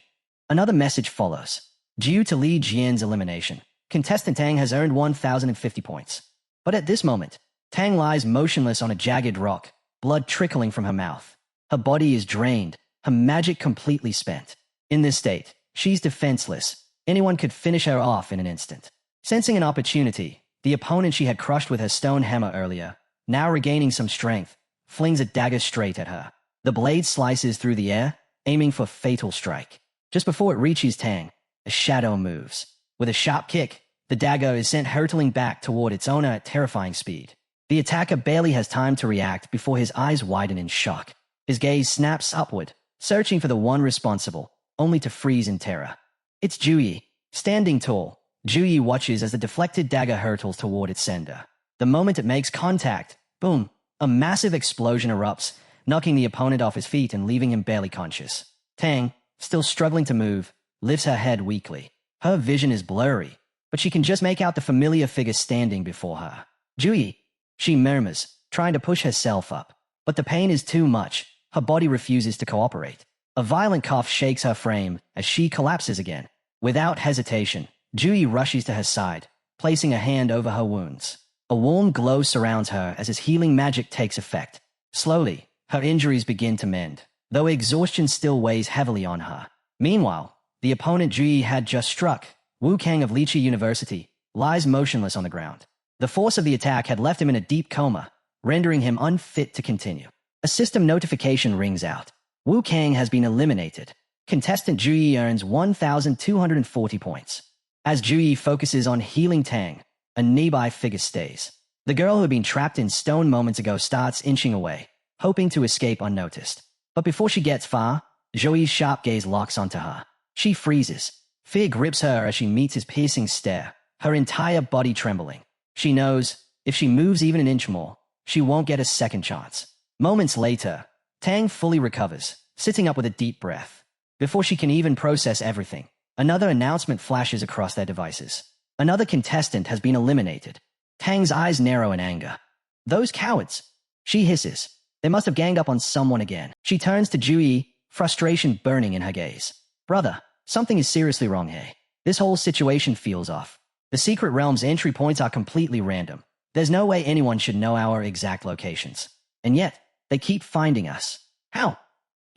Another message follows. Due to Li Jian's elimination, contestant Tang has earned 1,050 points. But at this moment, Tang lies motionless on a jagged rock, blood trickling from her mouth. Her body is drained, her magic completely spent. In this state, she's defenseless. Anyone could finish her off in an instant. Sensing an opportunity, the opponent she had crushed with her stone hammer earlier, now regaining some strength, flings a dagger straight at her. The blade slices through the air, aiming for fatal strike. Just before it reaches Tang, a shadow moves. With a sharp kick, the dagger is sent hurtling back toward its owner at terrifying speed. The attacker barely has time to react before his eyes widen in shock. His gaze snaps upward, searching for the one responsible, only to freeze in terror. It's Juyi. Standing tall, Juyi watches as the deflected dagger hurtles toward its sender. The moment it makes contact, boom, a massive explosion erupts, knocking the opponent off his feet and leaving him barely conscious. Tang, still struggling to move, lifts her head weakly. Her vision is blurry, but she can just make out the familiar figure standing before her. Juyi, she murmurs, trying to push herself up. But the pain is too much. Her body refuses to cooperate. A violent cough shakes her frame as she collapses again. Without hesitation, Juyi rushes to her side, placing a hand over her wounds. A warm glow surrounds her as his healing magic takes effect. Slowly, her injuries begin to mend, though exhaustion still weighs heavily on her. Meanwhile, the opponent Juyi had just struck, Wu Kang of Lichi University, lies motionless on the ground. The force of the attack had left him in a deep coma, rendering him unfit to continue. A system notification rings out. Wu Kang has been eliminated. Contestant Juyi earns 1,240 points. As Juyi focuses on healing Tang, a nearby figure stays. The girl who had been trapped in stone moments ago starts inching away, hoping to escape unnoticed. But before she gets far, Juyi's sharp gaze locks onto her. She freezes. Fear grips her as she meets his piercing stare, her entire body trembling. She knows, if she moves even an inch more, she won't get a second chance. Moments later, Tang fully recovers, sitting up with a deep breath. Before she can even process everything, another announcement flashes across their devices. Another contestant has been eliminated. Tang's eyes narrow in anger. Those cowards! She hisses. They must have ganged up on someone again. She turns to Juyi, frustration burning in her gaze. Brother, something is seriously wrong here. This whole situation feels off. The Secret Realm's entry points are completely random. There's no way anyone should know our exact locations. And yet, they keep finding us. How?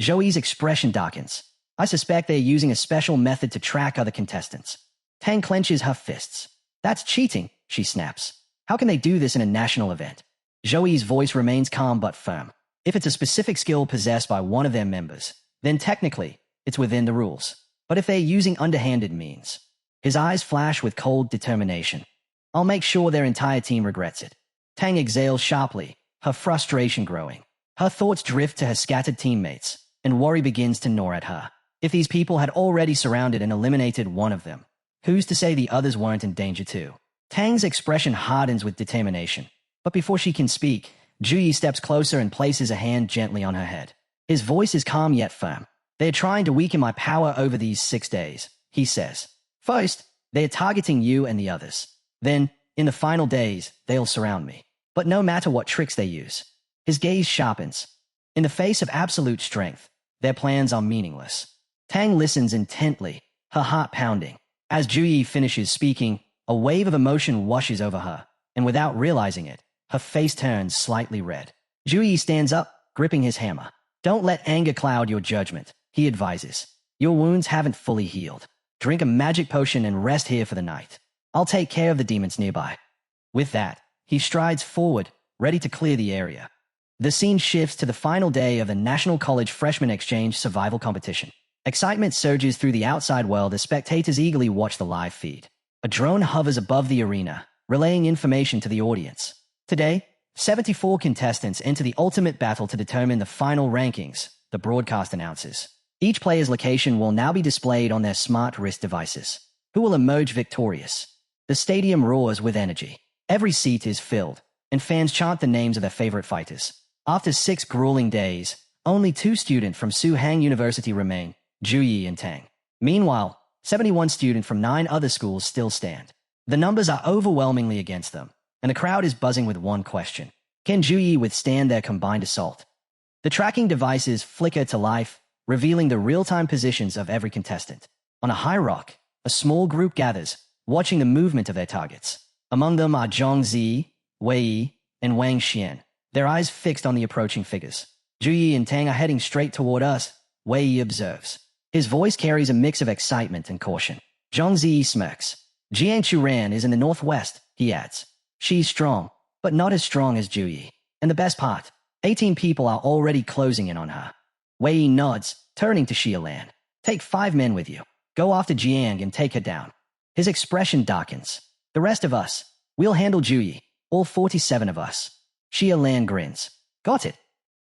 Juyi's expression darkens. I suspect they're using a special method to track other contestants. Tang clenches her fists. That's cheating, she snaps. How can they do this in a national event? Juyi's voice remains calm but firm. If it's a specific skill possessed by one of their members, then technically, it's within the rules. But if they're using underhanded means... His eyes flash with cold determination. I'll make sure their entire team regrets it. Tang exhales sharply, her frustration growing. Her thoughts drift to her scattered teammates, and worry begins to gnaw at her. If these people had already surrounded and eliminated one of them, who's to say the others weren't in danger too? Tang's expression hardens with determination, but before she can speak, Juyi steps closer and places a hand gently on her head. His voice is calm yet firm. "They're trying to weaken my power over these 6 days," he says. "First, they're targeting you and the others. Then, in the final days, they'll surround me. But no matter what tricks they use." His gaze sharpens. In the face of absolute strength, their plans are meaningless. Tang listens intently, her heart pounding. As Juyi finishes speaking, a wave of emotion washes over her, and without realizing it, her face turns slightly red. Juyi stands up, gripping his hammer. "Don't let anger cloud your judgment," he advises. "Your wounds haven't fully healed. Drink a magic potion and rest here for the night. I'll take care of the demons nearby." With that, he strides forward, ready to clear the area. The scene shifts to the final day of the National College Freshman Exchange Survival Competition. Excitement surges through the outside world as spectators eagerly watch the live feed. A drone hovers above the arena, relaying information to the audience. Today, 74 contestants enter the ultimate battle to determine the final rankings, the broadcast announces. Each player's location will now be displayed on their smart wrist devices. Who will emerge victorious? The stadium roars with energy. Every seat is filled, and fans chant the names of their favorite fighters. After 6 grueling days, only 2 students from Suhang University remain, Juyi and Tang. Meanwhile, 71 students from 9 other schools still stand. The numbers are overwhelmingly against them, and the crowd is buzzing with one question. Can Juyi withstand their combined assault? The tracking devices flicker to life, revealing the real-time positions of every contestant. On a high rock, a small group gathers, watching the movement of their targets. Among them are Zhongzi, Wei, and Wang Xian, their eyes fixed on the approaching figures. Juyi and Tang are heading straight toward us, Wei observes. His voice carries a mix of excitement and caution. Zhongzi smirks. Jiang Churan is in the northwest, he adds. She's strong, but not as strong as Juyi. And the best part, 18 people are already closing in on her. Wei nods, turning to Xiaolan. Take 5 men with you. Go after Jiang and take her down. His expression darkens. The rest of us, we'll handle Juyi, all 47 of us. Xiaolan grins. Got it.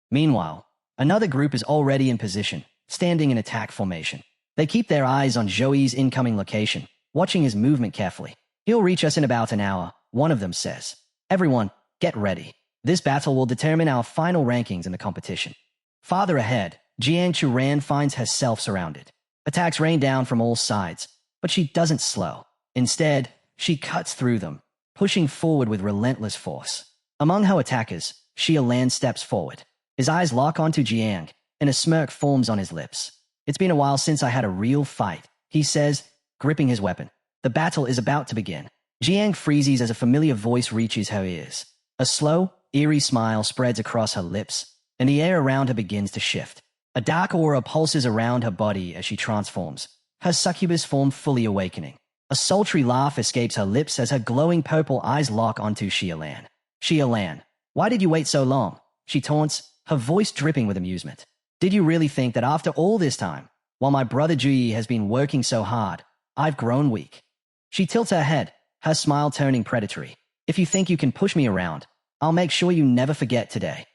Meanwhile, another group is already in position, standing in attack formation. They keep their eyes on Zhouyi's incoming location, watching his movement carefully. He'll reach us in about an hour, one of them says. Everyone, get ready. This battle will determine our final rankings in the competition. Farther ahead, Jiang Churan finds herself surrounded. Attacks rain down from all sides, but she doesn't slow. Instead, she cuts through them, pushing forward with relentless force. Among her attackers, Xiaolan steps forward. His eyes lock onto Jiang, and a smirk forms on his lips. It's been a while since I had a real fight, he says, gripping his weapon. The battle is about to begin. Jiang freezes as a familiar voice reaches her ears. A slow, eerie smile spreads across her lips, and the air around her begins to shift. A dark aura pulses around her body as she transforms, her succubus form fully awakening. A sultry laugh escapes her lips as her glowing purple eyes lock onto Xiaolan. Xiaolan, why did you wait so long? She taunts, her voice dripping with amusement. Did you really think that after all this time, while my brother Juyi has been working so hard, I've grown weak? She tilts her head, her smile turning predatory. If you think you can push me around, I'll make sure you never forget today.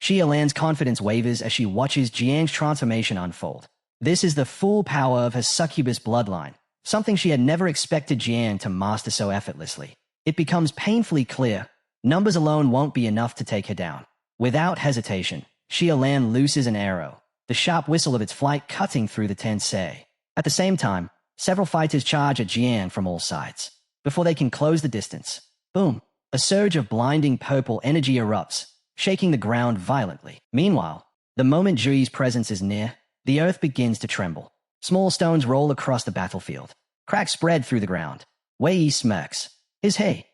Xiaolan's confidence wavers as she watches Jiang's transformation unfold. This is the full power of her succubus bloodline, something she had never expected Jiang to master so effortlessly. It becomes painfully clear, numbers alone won't be enough to take her down. Without hesitation, Xiaolan looses an arrow, the sharp whistle of its flight cutting through the tensei. At the same time, several fighters charge at Jiang from all sides. Before they can close the distance, boom, a surge of blinding purple energy erupts, shaking the ground violently. Meanwhile, the moment Juyi's presence is near, the earth begins to tremble. Small stones roll across the battlefield. Cracks spread through the ground. Wei smirks. Hey.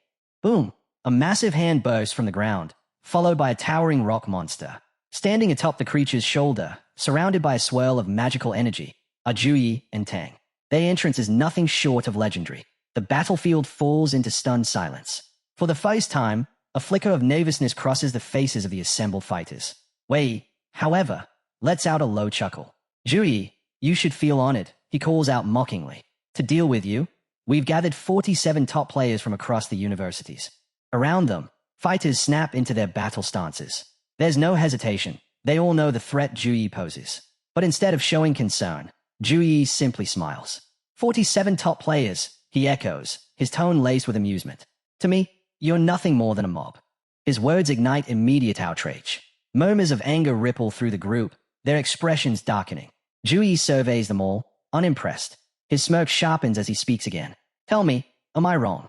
Boom. A massive hand bursts from the ground, followed by a towering rock monster. Standing atop the creature's shoulder, surrounded by a swirl of magical energy, are Juyi and Tang. Their entrance is nothing short of legendary. The battlefield falls into stunned silence. For the first time, a flicker of nervousness crosses the faces of the assembled fighters. Wei, however, lets out a low chuckle. Juyi, you should feel honored, he calls out mockingly. To deal with you, we've gathered 47 top players from across the universities. Around them, fighters snap into their battle stances. There's no hesitation. They all know the threat Juyi poses. But instead of showing concern, Juyi simply smiles. 47 top players, he echoes, his tone laced with amusement. To me, you're nothing more than a mob. His words ignite immediate outrage. Murmurs of anger ripple through the group, their expressions darkening. Zhu surveys them all, unimpressed. His smirk sharpens as he speaks again. Tell me, am I wrong?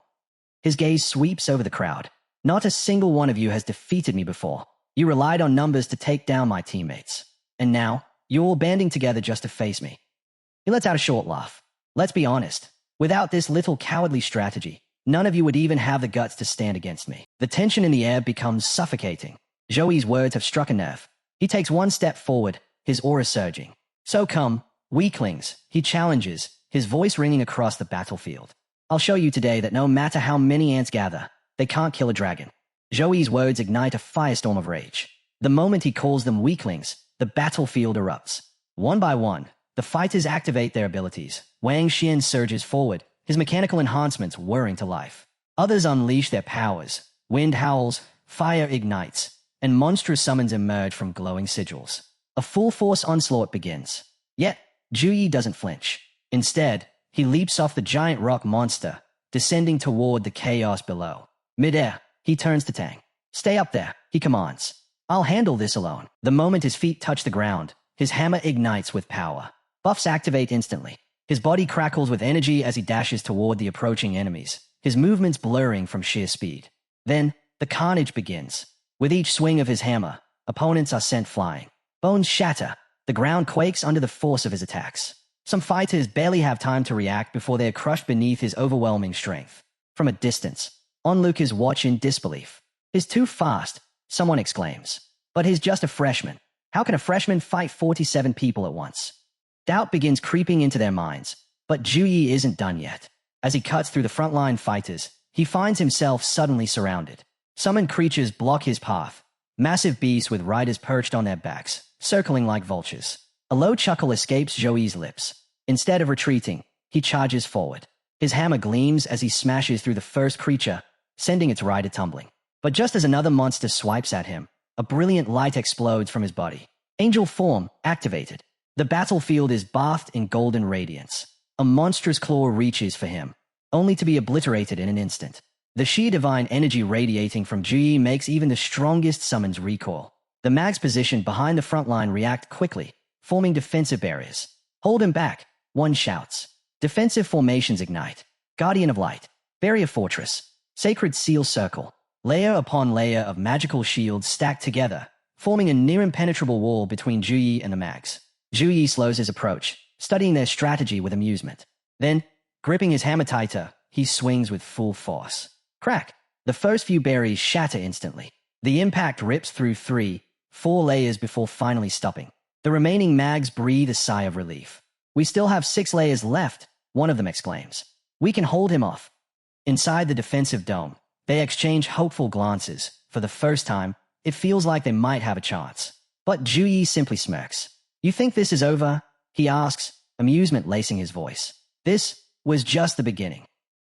His gaze sweeps over the crowd. Not a single one of you has defeated me before. You relied on numbers to take down my teammates. And now, you're all banding together just to face me. He lets out a short laugh. Let's be honest. Without this little cowardly strategy, none of you would even have the guts to stand against me. The tension in the air becomes suffocating. Zhou's words have struck a nerve. He takes one step forward, his aura surging. So come, weaklings, he challenges, his voice ringing across the battlefield. I'll show you today that no matter how many ants gather, they can't kill a dragon. Zhou's words ignite a firestorm of rage. The moment he calls them weaklings, the battlefield erupts. One by one, the fighters activate their abilities. Wang Xian surges forward, his mechanical enhancements whirring to life. Others unleash their powers. Wind howls, fire ignites, and monstrous summons emerge from glowing sigils. A full-force onslaught begins. Yet, Zhu Yi doesn't flinch. Instead, he leaps off the giant rock monster, descending toward the chaos below. Mid-air, he turns to Tang. Stay up there, he commands. I'll handle this alone. The moment his feet touch the ground, his hammer ignites with power. Buffs activate instantly. His body crackles with energy as he dashes toward the approaching enemies, his movements blurring from sheer speed. Then, the carnage begins. With each swing of his hammer, opponents are sent flying. Bones shatter. The ground quakes under the force of his attacks. Some fighters barely have time to react before they are crushed beneath his overwhelming strength. From a distance, onlookers watch in disbelief. He's too fast, someone exclaims. But he's just a freshman. How can a freshman fight 47 people at once? Doubt begins creeping into their minds, but Zhu Yi isn't done yet. As he cuts through the frontline fighters, he finds himself suddenly surrounded. Summoned creatures block his path. Massive beasts with riders perched on their backs, circling like vultures. A low chuckle escapes Zhou Yi's lips. Instead of retreating, he charges forward. His hammer gleams as he smashes through the first creature, sending its rider tumbling. But just as another monster swipes at him, a brilliant light explodes from his body. Angel form activated. The battlefield is bathed in golden radiance. A monstrous claw reaches for him, only to be obliterated in an instant. The sheer divine energy radiating from Zhu Yi makes even the strongest summons recoil. The mags positioned behind the front line react quickly, forming defensive barriers. Hold him back, one shouts. Defensive formations ignite. Guardian of Light, Barrier Fortress, Sacred Seal Circle. Layer upon layer of magical shields stacked together, forming a near-impenetrable wall between Zhu Yi and the mags. Zhu Yi slows his approach, studying their strategy with amusement. Then, gripping his hammer tighter, he swings with full force. Crack! The first few berries shatter instantly. The impact rips through 3, 4 layers before finally stopping. The remaining mags breathe a sigh of relief. We still have 6 layers left, one of them exclaims. We can hold him off. Inside the defensive dome, they exchange hopeful glances. For the first time, it feels like they might have a chance. But Zhu Yi simply smirks. You think this is over? He asks, amusement lacing his voice. This was just the beginning.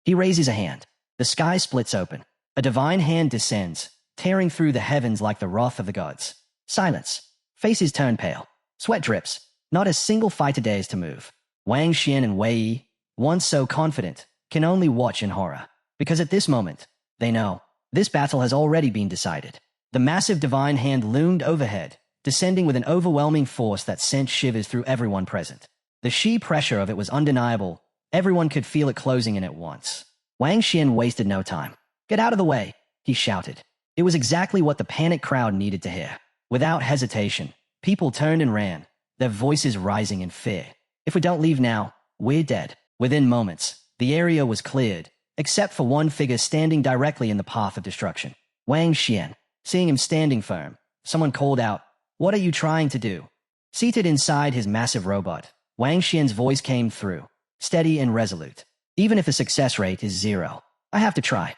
He raises a hand. The sky splits open. A divine hand descends, tearing through the heavens like the wrath of the gods. Silence. Faces turn pale. Sweat drips. Not a single fighter dares to move. Wang Xian and Wei Yi, once so confident, can only watch in horror. Because at this moment, they know, this battle has already been decided. The massive divine hand loomed overhead, descending with an overwhelming force that sent shivers through everyone present. The sheer pressure of it was undeniable. Everyone could feel it closing in at once. Wang Xian wasted no time. Get out of the way, he shouted. It was exactly what the panicked crowd needed to hear. Without hesitation, people turned and ran, their voices rising in fear. If we don't leave now, we're dead. Within moments, the area was cleared, except for one figure standing directly in the path of destruction. Wang Xian. Seeing him standing firm, someone called out, "What are you trying to do?" Seated inside his massive robot, Wang Xian's voice came through, steady and resolute. Even if the success rate is 0, I have to try.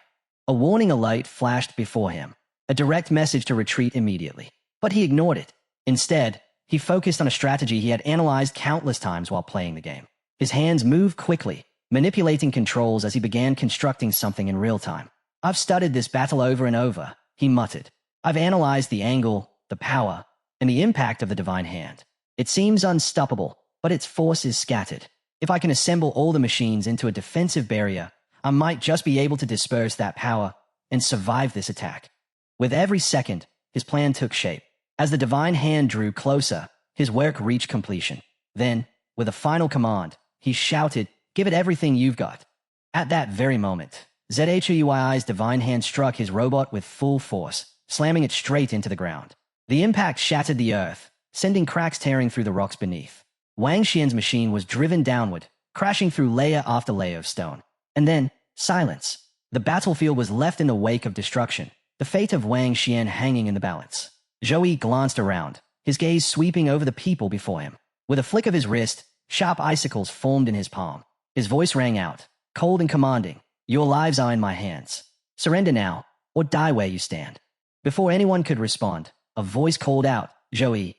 A warning alert flashed before him, a direct message to retreat immediately. But he ignored it. Instead, he focused on a strategy he had analyzed countless times while playing the game. His hands moved quickly, manipulating controls as he began constructing something in real time. I've studied this battle over and over, he muttered. I've analyzed the angle, the power, and the impact of the divine hand. It seems unstoppable, but its force is scattered. If I can assemble all the machines into a defensive barrier, I might just be able to disperse that power and survive this attack. With every second, his plan took shape. As the divine hand drew closer, his work reached completion. Then, with a final command, he shouted, "Give it everything you've got." At that very moment, Zhui's divine hand struck his robot with full force, slamming it straight into the ground. The impact shattered the earth, sending cracks tearing through the rocks beneath. Wang Xian's machine was driven downward, crashing through layer after layer of stone. And then, silence. The battlefield was left in the wake of destruction, the fate of Wang Xian hanging in the balance. Zhui glanced around, his gaze sweeping over the people before him. With a flick of his wrist, sharp icicles formed in his palm. His voice rang out, cold and commanding, "Your lives are in my hands. Surrender now, or die where you stand." Before anyone could respond, a voice called out, "Zhui."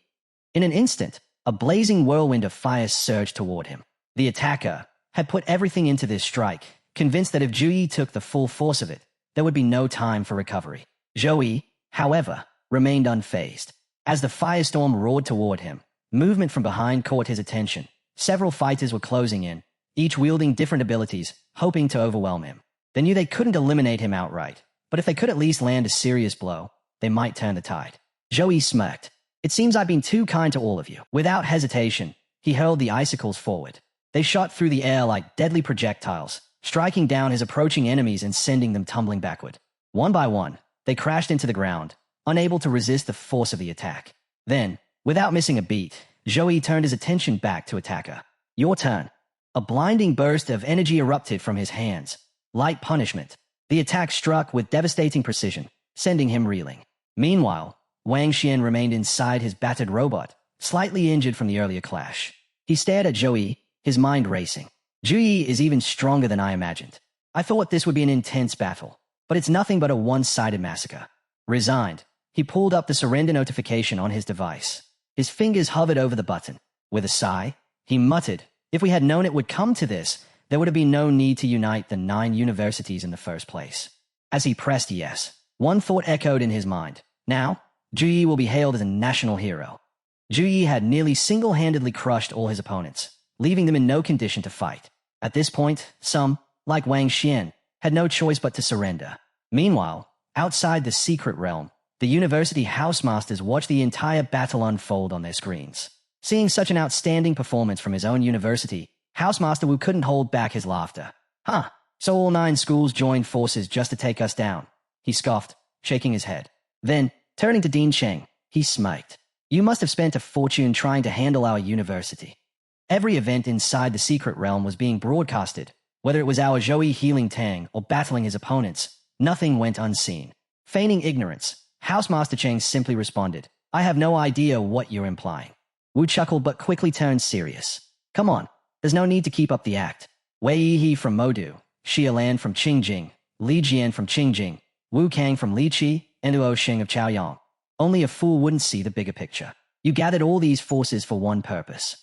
In an instant, a blazing whirlwind of fire surged toward him. The attacker had put everything into this strike, convinced that if Zhui took the full force of it, there would be no time for recovery. Zhui, however, remained unfazed. As the firestorm roared toward him, movement from behind caught his attention. Several fighters were closing in, each wielding different abilities, hoping to overwhelm him. They knew they couldn't eliminate him outright, but if they could at least land a serious blow, they might turn the tide. Zhui smirked. "It seems I've been too kind to all of you." Without hesitation, he hurled the icicles forward. They shot through the air like deadly projectiles, striking down his approaching enemies and sending them tumbling backward. One by one, they crashed into the ground, unable to resist the force of the attack. Then, without missing a beat, Zhui turned his attention back to attacker. "Your turn." A blinding burst of energy erupted from his hands. Light punishment. The attack struck with devastating precision, sending him reeling. Meanwhile, Wang Xian remained inside his battered robot, slightly injured from the earlier clash. He stared at Zhui, his mind racing. "Zhui is even stronger than I imagined. I thought this would be an intense battle, but it's nothing but a one-sided massacre." Resigned, he pulled up the surrender notification on his device. His fingers hovered over the button. With a sigh, he muttered, "If we had known it would come to this, there would have been no need to unite the 9 universities in the first place." As he pressed yes, one thought echoed in his mind. Now, Zhui will be hailed as a national hero. Zhui had nearly single-handedly crushed all his opponents, leaving them in no condition to fight. At this point, some, like Wang Xian, had no choice but to surrender. Meanwhile, outside the secret realm, the university housemasters watched the entire battle unfold on their screens. Seeing such an outstanding performance from his own university, Housemaster Wu couldn't hold back his laughter. "Huh, so all 9 schools joined forces just to take us down," he scoffed, shaking his head. Then, turning to Dean Cheng, he smirked. "You must have spent a fortune trying to handle our university." Every event inside the secret realm was being broadcasted. Whether it was our Zhui healing Tang or battling his opponents, nothing went unseen. Feigning ignorance, Housemaster Cheng simply responded, "I have no idea what you're implying." Wu chuckled but quickly turned serious. "Come on, there's no need to keep up the act. Wei Yihe from Modu, Xia Lan from Qingjing, Li Jian from Qingjing, Wu Kang from Liqi, and Luo Xing of Chaoyang. Only a fool wouldn't see the bigger picture. You gathered all these forces for one purpose."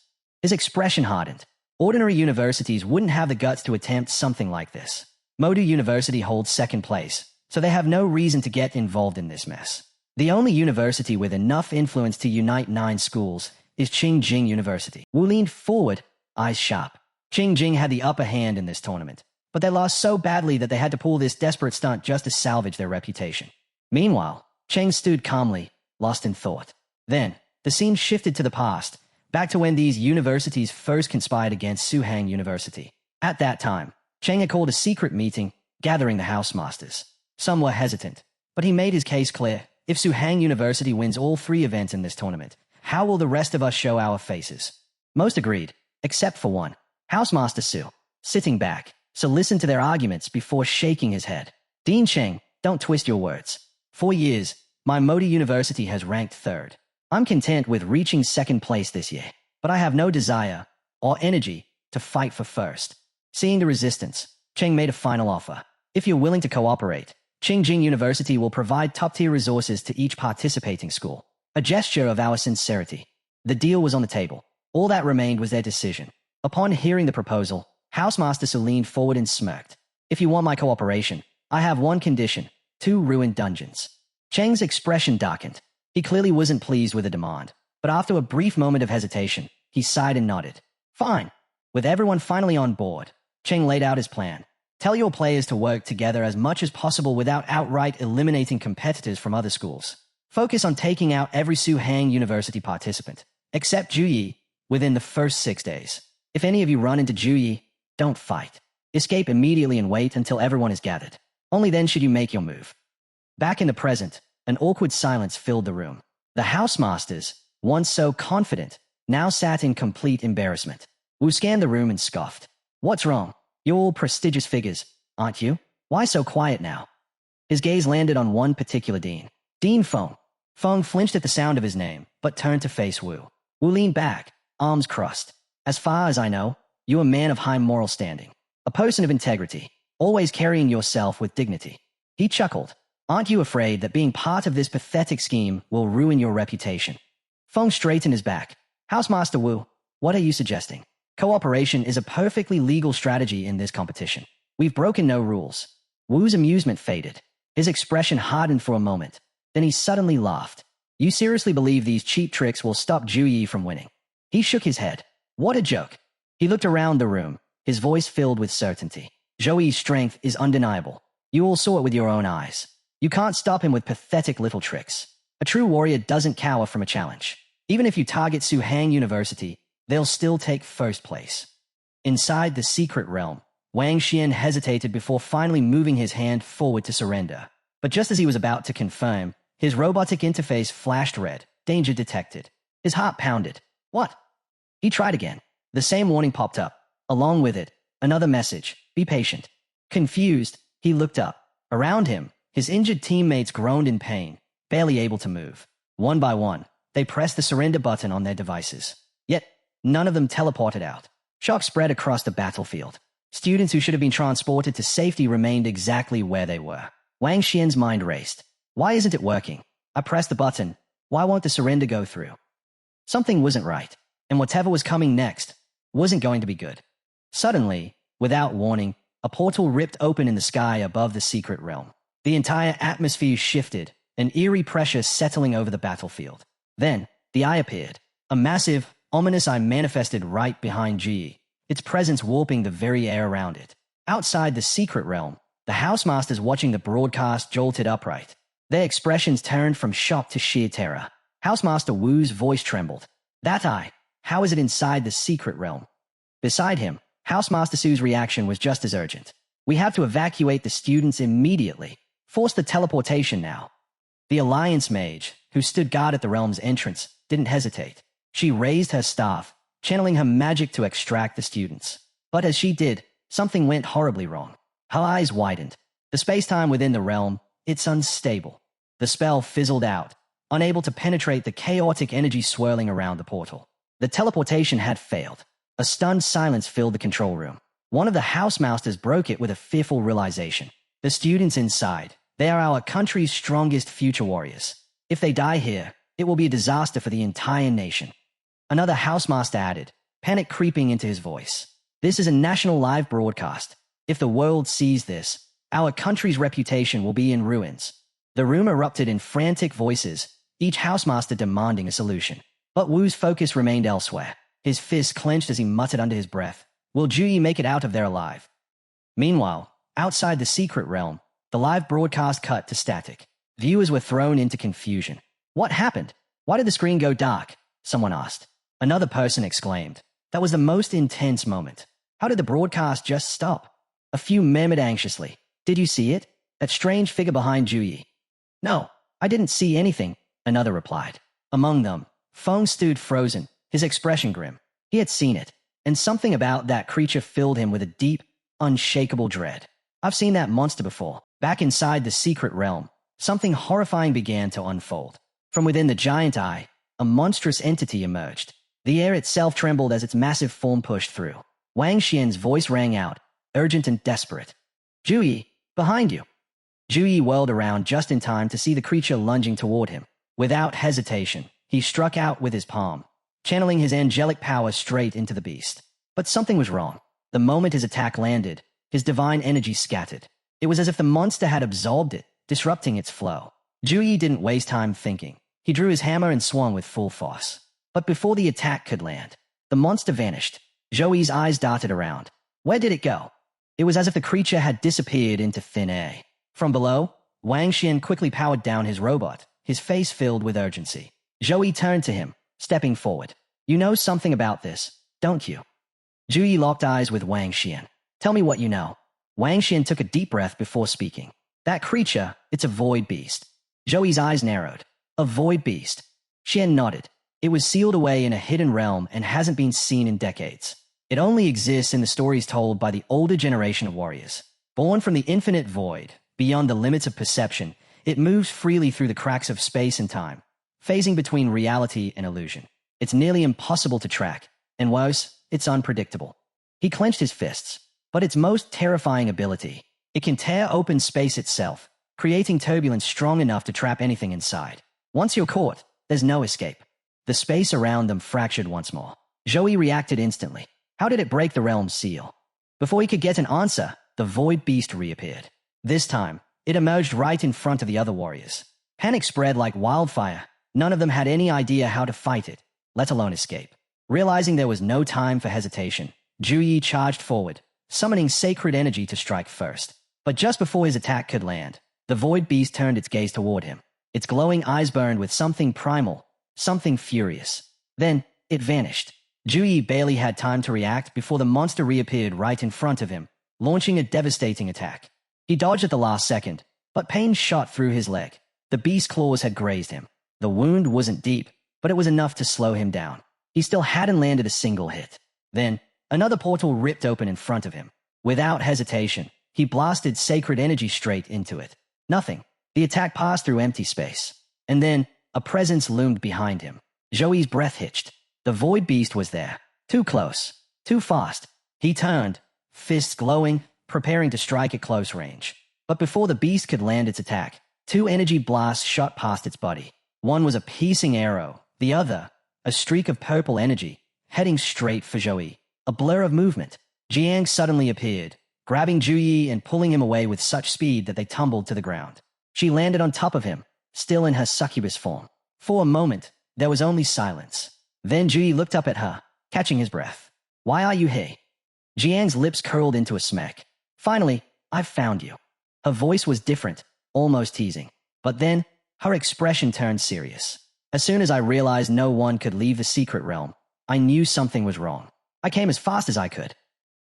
His expression hardened. Ordinary universities wouldn't have the guts to attempt something like this. Modu University holds second place, so they have no reason to get involved in this mess. The only university with enough influence to unite 9 schools is Qingjing University. Wu leaned forward, eyes sharp. Qingjing had the upper hand in this tournament, but they lost so badly that they had to pull this desperate stunt just to salvage their reputation. Meanwhile, Cheng stood calmly, lost in thought. Then, the scene shifted to the past, back to when these universities first conspired against Suhang University. At that time, Cheng had called a secret meeting, gathering the housemasters. Some were hesitant, but he made his case clear. If Suhang University wins all 3 events in this tournament, how will the rest of us show our faces? Most agreed, except for one. Housemaster Su, sitting back, so listen to their arguments before shaking his head. "Dean Cheng, don't twist your words. For years, my Modu University has ranked 3rd. I'm content with reaching 2nd place this year, but I have no desire or energy to fight for 1st. Seeing the resistance, Cheng made a final offer. "If you're willing to cooperate, Qingjing University will provide top-tier resources to each participating school. A gesture of our sincerity." The deal was on the table. All that remained was their decision. Upon hearing the proposal, Housemaster Su leaned forward and smirked. "If you want my cooperation, I have one condition: 2 ruined dungeons." Cheng's expression darkened. He clearly wasn't pleased with the demand, but after a brief moment of hesitation, he sighed and nodded. "Fine." With everyone finally on board, Cheng laid out his plan. Tell your players to work together as much as possible without outright eliminating competitors from other schools. Focus on taking out every Suhang University participant, except Juyi, within the first 6 days. If any of you run into Juyi, don't fight. Escape immediately and wait until everyone is gathered. Only then should you make your move. Back in the present, an awkward silence filled the room. The housemasters, once so confident, now sat in complete embarrassment. Wu scanned the room and scoffed. What's wrong? You're all prestigious figures, aren't you? Why so quiet now? His gaze landed on one particular dean. Dean Feng. Feng flinched at the sound of his name, but turned to face Wu. Wu leaned back, arms crossed. As far as I know, you're a man of high moral standing. A person of integrity, always carrying yourself with dignity. He chuckled. Aren't you afraid that being part of this pathetic scheme will ruin your reputation? Feng straightened his back. Housemaster Wu, what are you suggesting? Cooperation is a perfectly legal strategy in this competition. We've broken no rules. Wu's amusement faded. His expression hardened for a moment. Then he suddenly laughed. You seriously believe these cheap tricks will stop Juyi from winning? He shook his head. What a joke. He looked around the room, his voice filled with certainty. Zhouyi's strength is undeniable. You all saw it with your own eyes. You can't stop him with pathetic little tricks. A true warrior doesn't cower from a challenge. Even if you target Suhang University, they'll still take first place. Inside the secret realm, Wang Xian hesitated before finally moving his hand forward to surrender. But just as he was about to confirm, his robotic interface flashed red. Danger detected. His heart pounded. What? He tried again. The same warning popped up. Along with it, another message. Be patient. Confused, he looked up. Around him, his injured teammates groaned in pain, barely able to move. One by one, they pressed the surrender button on their devices. Yet, none of them teleported out. Shock spread across the battlefield. Students who should have been transported to safety remained exactly where they were. Wang Xian's mind raced. Why isn't it working? I pressed the button. Why won't the surrender go through? Something wasn't right, and whatever was coming next wasn't going to be good. Suddenly, without warning, a portal ripped open in the sky above the secret realm. The entire atmosphere shifted, an eerie pressure settling over the battlefield. Then, the eye appeared. A massive, ominous eye manifested right behind Ji, its presence warping the very air around it. Outside the secret realm, the housemasters watching the broadcast jolted upright. Their expressions turned from shock to sheer terror. Housemaster Wu's voice trembled. That eye, how is it inside the secret realm? Beside him, Housemaster Su's reaction was just as urgent. We have to evacuate the students immediately. Force the teleportation now. The Alliance Mage, who stood guard at the realm's entrance, didn't hesitate. She raised her staff, channeling her magic to extract the students. But as she did, something went horribly wrong. Her eyes widened. The space-time within the realm, it's unstable. The spell fizzled out, unable to penetrate the chaotic energy swirling around the portal. The teleportation had failed. A stunned silence filled the control room. One of the housemasters broke it with a fearful realization. The students inside, they are our country's strongest future warriors. If they die here, it will be a disaster for the entire nation. Another housemaster added, panic creeping into his voice. This is a national live broadcast. If the world sees this, our country's reputation will be in ruins. The room erupted in frantic voices, each housemaster demanding a solution. But Wu's focus remained elsewhere. His fist clenched as he muttered under his breath, will Juyi make it out of there alive? Meanwhile, outside the secret realm, the live broadcast cut to static. Viewers were thrown into confusion. What happened? Why did the screen go dark? Someone asked. Another person exclaimed. That was the most intense moment. How did the broadcast just stop? A few murmured anxiously. Did you see it? That strange figure behind Juyi? No, I didn't see anything, another replied. Among them, Feng stood frozen, his expression grim. He had seen it, and something about that creature filled him with a deep, unshakable dread. I've seen that monster before. Back inside the secret realm, something horrifying began to unfold. From within the giant eye, a monstrous entity emerged. The air itself trembled as its massive form pushed through. Wang Xian's voice rang out, urgent and desperate. Juyi, behind you. Juyi whirled around just in time to see the creature lunging toward him. Without hesitation, he struck out with his palm, channeling his angelic power straight into the beast. But something was wrong. The moment his attack landed, his divine energy scattered. It was as if the monster had absorbed it, disrupting its flow. Juyi didn't waste time thinking. He drew his hammer and swung with full force. But before the attack could land, the monster vanished. Zhouyi's eyes darted around. Where did it go? It was as if the creature had disappeared into thin air. From below, Wang Xian quickly powered down his robot, his face filled with urgency. Zhou Yi turned to him, stepping forward. You know something about this, don't you? Zhu Yi locked eyes with Wang Xian. Tell me what you know. Wang Xian took a deep breath before speaking. That creature, it's a void beast. Zhou Yi's eyes narrowed. A void beast. Xian nodded. It was sealed away in a hidden realm and hasn't been seen in decades. It only exists in the stories told by the older generation of warriors. Born from the infinite void, beyond the limits of perception, it moves freely through the cracks of space and time, phasing between reality and illusion. It's nearly impossible to track, and worse, it's unpredictable. He clenched his fists. But its most terrifying ability, it can tear open space itself, creating turbulence strong enough to trap anything inside. Once you're caught, there's no escape. The space around them fractured once more. Zhou Yi reacted instantly. How did it break the realm's seal? Before he could get an answer, the void beast reappeared. This time, it emerged right in front of the other warriors. Panic spread like wildfire. None of them had any idea how to fight it, let alone escape. Realizing there was no time for hesitation, Zhu Yi charged forward, summoning sacred energy to strike first. But just before his attack could land, the void beast turned its gaze toward him. Its glowing eyes burned with something primal, something furious. Then, it vanished. Zhu Yi barely had time to react before the monster reappeared right in front of him, launching a devastating attack. He dodged at the last second, but pain shot through his leg. The beast's claws had grazed him. The wound wasn't deep, but it was enough to slow him down. He still hadn't landed a single hit. Then, another portal ripped open in front of him. Without hesitation, he blasted sacred energy straight into it. Nothing. The attack passed through empty space. And then, a presence loomed behind him. Zhou Yi's breath hitched. The void beast was there. Too close. Too fast. He turned, fists glowing, preparing to strike at close range. But before the beast could land its attack, two energy blasts shot past its body. One was a piercing arrow. The other, a streak of purple energy, heading straight for Zhou Yi. A blur of movement. Jiang suddenly appeared, grabbing Zhu Yi and pulling him away with such speed that they tumbled to the ground. She landed on top of him, still in her succubus form. For a moment, there was only silence. Then Zhu Yi looked up at her, catching his breath. Why are you here? Jiang's lips curled into a smirk. Finally, I've found you. Her voice was different, almost teasing. But then, her expression turned serious. As soon as I realized no one could leave the secret realm, I knew something was wrong. I came as fast as I could.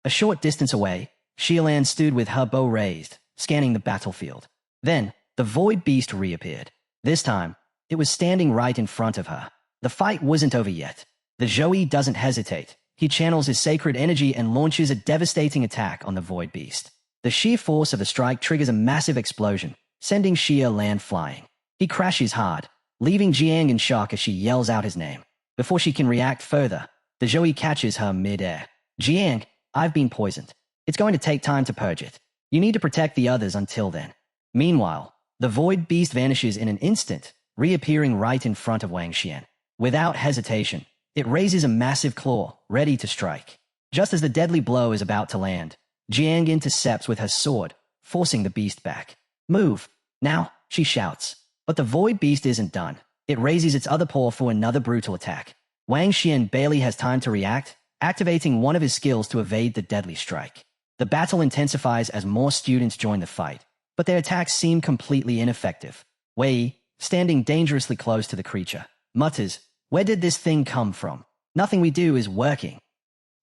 A short distance away, Xiaolan stood with her bow raised, scanning the battlefield. Then, the void beast reappeared. This time, it was standing right in front of her. The fight wasn't over yet. The Zhou Yi doesn't hesitate. He channels his sacred energy and launches a devastating attack on the void beast. The sheer force of the strike triggers a massive explosion, sending Xiaolan flying. He crashes hard, leaving Jiang in shock as she yells out his name. Before she can react further, the Zhou Yi catches her mid-air. Jiang, I've been poisoned. It's going to take time to purge it. You need to protect the others until then. Meanwhile, the void beast vanishes in an instant, reappearing right in front of Wang Xian. Without hesitation, it raises a massive claw, ready to strike. Just as the deadly blow is about to land, Jiang intercepts with her sword, forcing the beast back. Move! Now, she shouts. But the void beast isn't done. It raises its other paw for another brutal attack. Wang Xian barely has time to react, activating one of his skills to evade the deadly strike. The battle intensifies as more students join the fight, but their attacks seem completely ineffective. Wei, standing dangerously close to the creature, mutters, "Where did this thing come from? Nothing we do is working."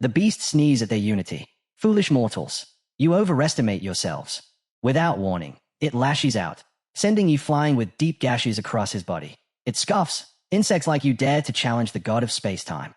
The beast sneezes at their unity. "Foolish mortals, you overestimate yourselves." Without warning, it lashes out, sending you flying with deep gashes across his body. It scoffs, "Insects like you dare to challenge the god of space-time."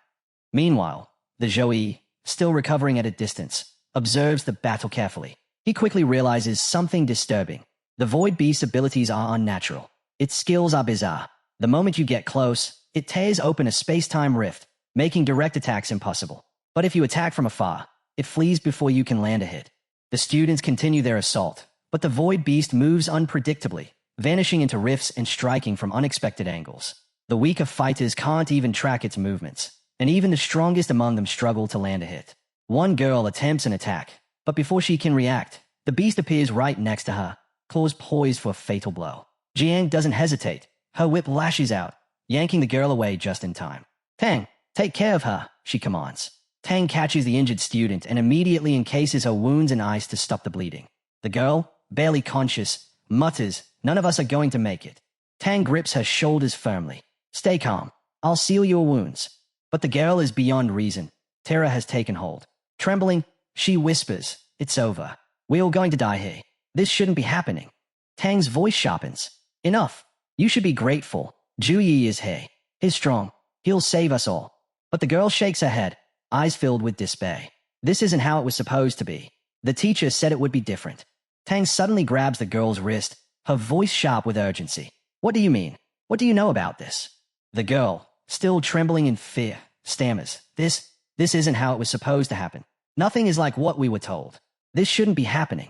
Meanwhile, the Zhou Yi, still recovering at a distance, observes the battle carefully. He quickly realizes something disturbing. The void beast's abilities are unnatural. Its skills are bizarre. The moment you get close, it tears open a space-time rift, making direct attacks impossible. But if you attack from afar, it flees before you can land a hit. The students continue their assault, but the void beast moves unpredictably, vanishing into rifts and striking from unexpected angles. The weaker fighters can't even track its movements, and even the strongest among them struggle to land a hit. One girl attempts an attack, but before she can react, the beast appears right next to her, claws poised for a fatal blow. Jiang doesn't hesitate. Her whip lashes out, yanking the girl away just in time. "Tang, take care of her," she commands. Tang catches the injured student and immediately encases her wounds in ice to stop the bleeding. The girl, barely conscious, mutters, "None of us are going to make it." Tang grips her shoulders firmly. "Stay calm. I'll seal your wounds." But the girl is beyond reason. Terror has taken hold. Trembling, she whispers, "It's over. We're all going to die here. This shouldn't be happening." Tang's voice sharpens. "Enough. You should be grateful. Juyi is here. He's strong. He'll save us all." But the girl shakes her head, eyes filled with despair. This isn't how it was supposed to be. The teacher said it would be different. Tang suddenly grabs the girl's wrist, her voice sharp with urgency. "What do you mean? What do you know about this?" The girl, still trembling in fear, stammers, This isn't how it was supposed to happen. Nothing is like what we were told. This shouldn't be happening."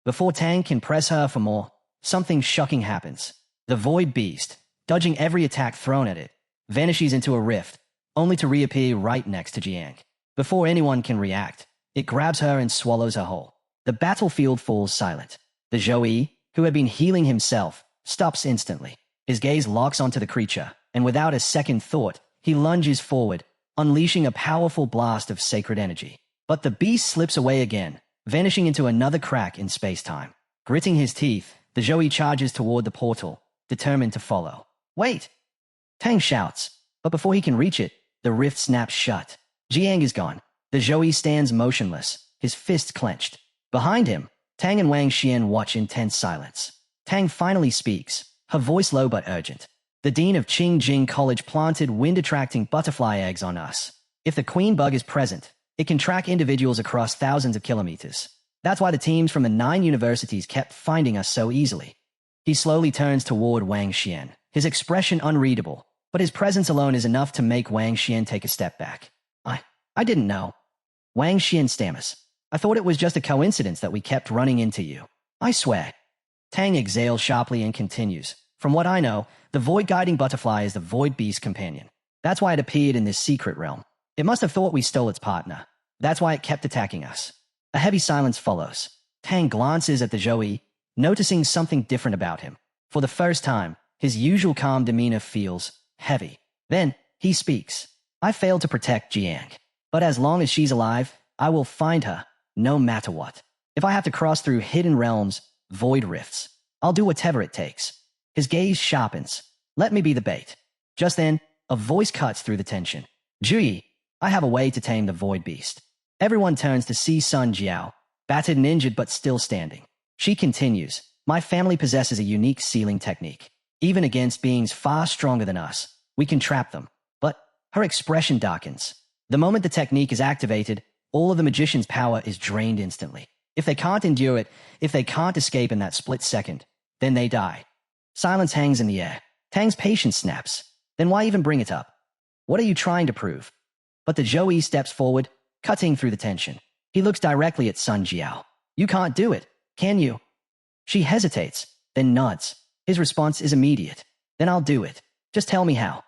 Before Tang can press her for more, something shocking happens. The Void Beast, dodging every attack thrown at it, vanishes into a rift, only to reappear right next to Jiang. Before anyone can react, it grabs her and swallows her whole. The battlefield falls silent. The Zhou, who had been healing himself, stops instantly. His gaze locks onto the creature, and without a second thought, he lunges forward, unleashing a powerful blast of sacred energy. But the beast slips away again, vanishing into another crack in space-time. Gritting his teeth, the Zhou charges toward the portal, determined to follow. "Wait!" Tang shouts, but before he can reach it, the rift snaps shut. Jiang is gone. The Zhou stands motionless, his fists clenched. Behind him, Tang and Wang Xian watch in tense silence. Tang finally speaks, her voice low but urgent. "The dean of Qingjing College planted wind-attracting butterfly eggs on us. If the queen bug is present, it can track individuals across thousands of kilometers. That's why the teams from the 9 universities kept finding us so easily." He slowly turns toward Wang Xian, his expression unreadable, but his presence alone is enough to make Wang Xian take a step back. I didn't know." Wang Xian stammers. "I thought it was just a coincidence that we kept running into you. I swear." Tang exhales sharply and continues. "From what I know, the void-guiding butterfly is the Void Beast companion. That's why it appeared in this secret realm. It must have thought we stole its partner. That's why it kept attacking us." A heavy silence follows. Tang glances at the Zhou, noticing something different about him. For the first time, his usual calm demeanor feels heavy. Then, he speaks. "I failed to protect Jiang. But as long as she's alive, I will find her, no matter what. If I have to cross through hidden realms, void rifts, I'll do whatever it takes." His gaze sharpens. "Let me be the bait." Just then, a voice cuts through the tension. "Juyi, I have a way to tame the Void Beast." Everyone turns to see Sun Jiao, battered and injured but still standing. She continues, "My family possesses a unique sealing technique. Even against beings far stronger than us, we can trap them." But her expression darkens. The moment the technique is activated, all of the magician's power is drained instantly. If they can't endure it, if they can't escape in that split second, then they die. Silence hangs in the air. Tang's patience snaps. Then why even bring it up? What are you trying to prove? But the Zhou steps forward, cutting through the tension. He looks directly at Sun Jiao. "You can't do it, can you?" She hesitates, then nods. His response is immediate. "Then I'll do it. Just tell me how."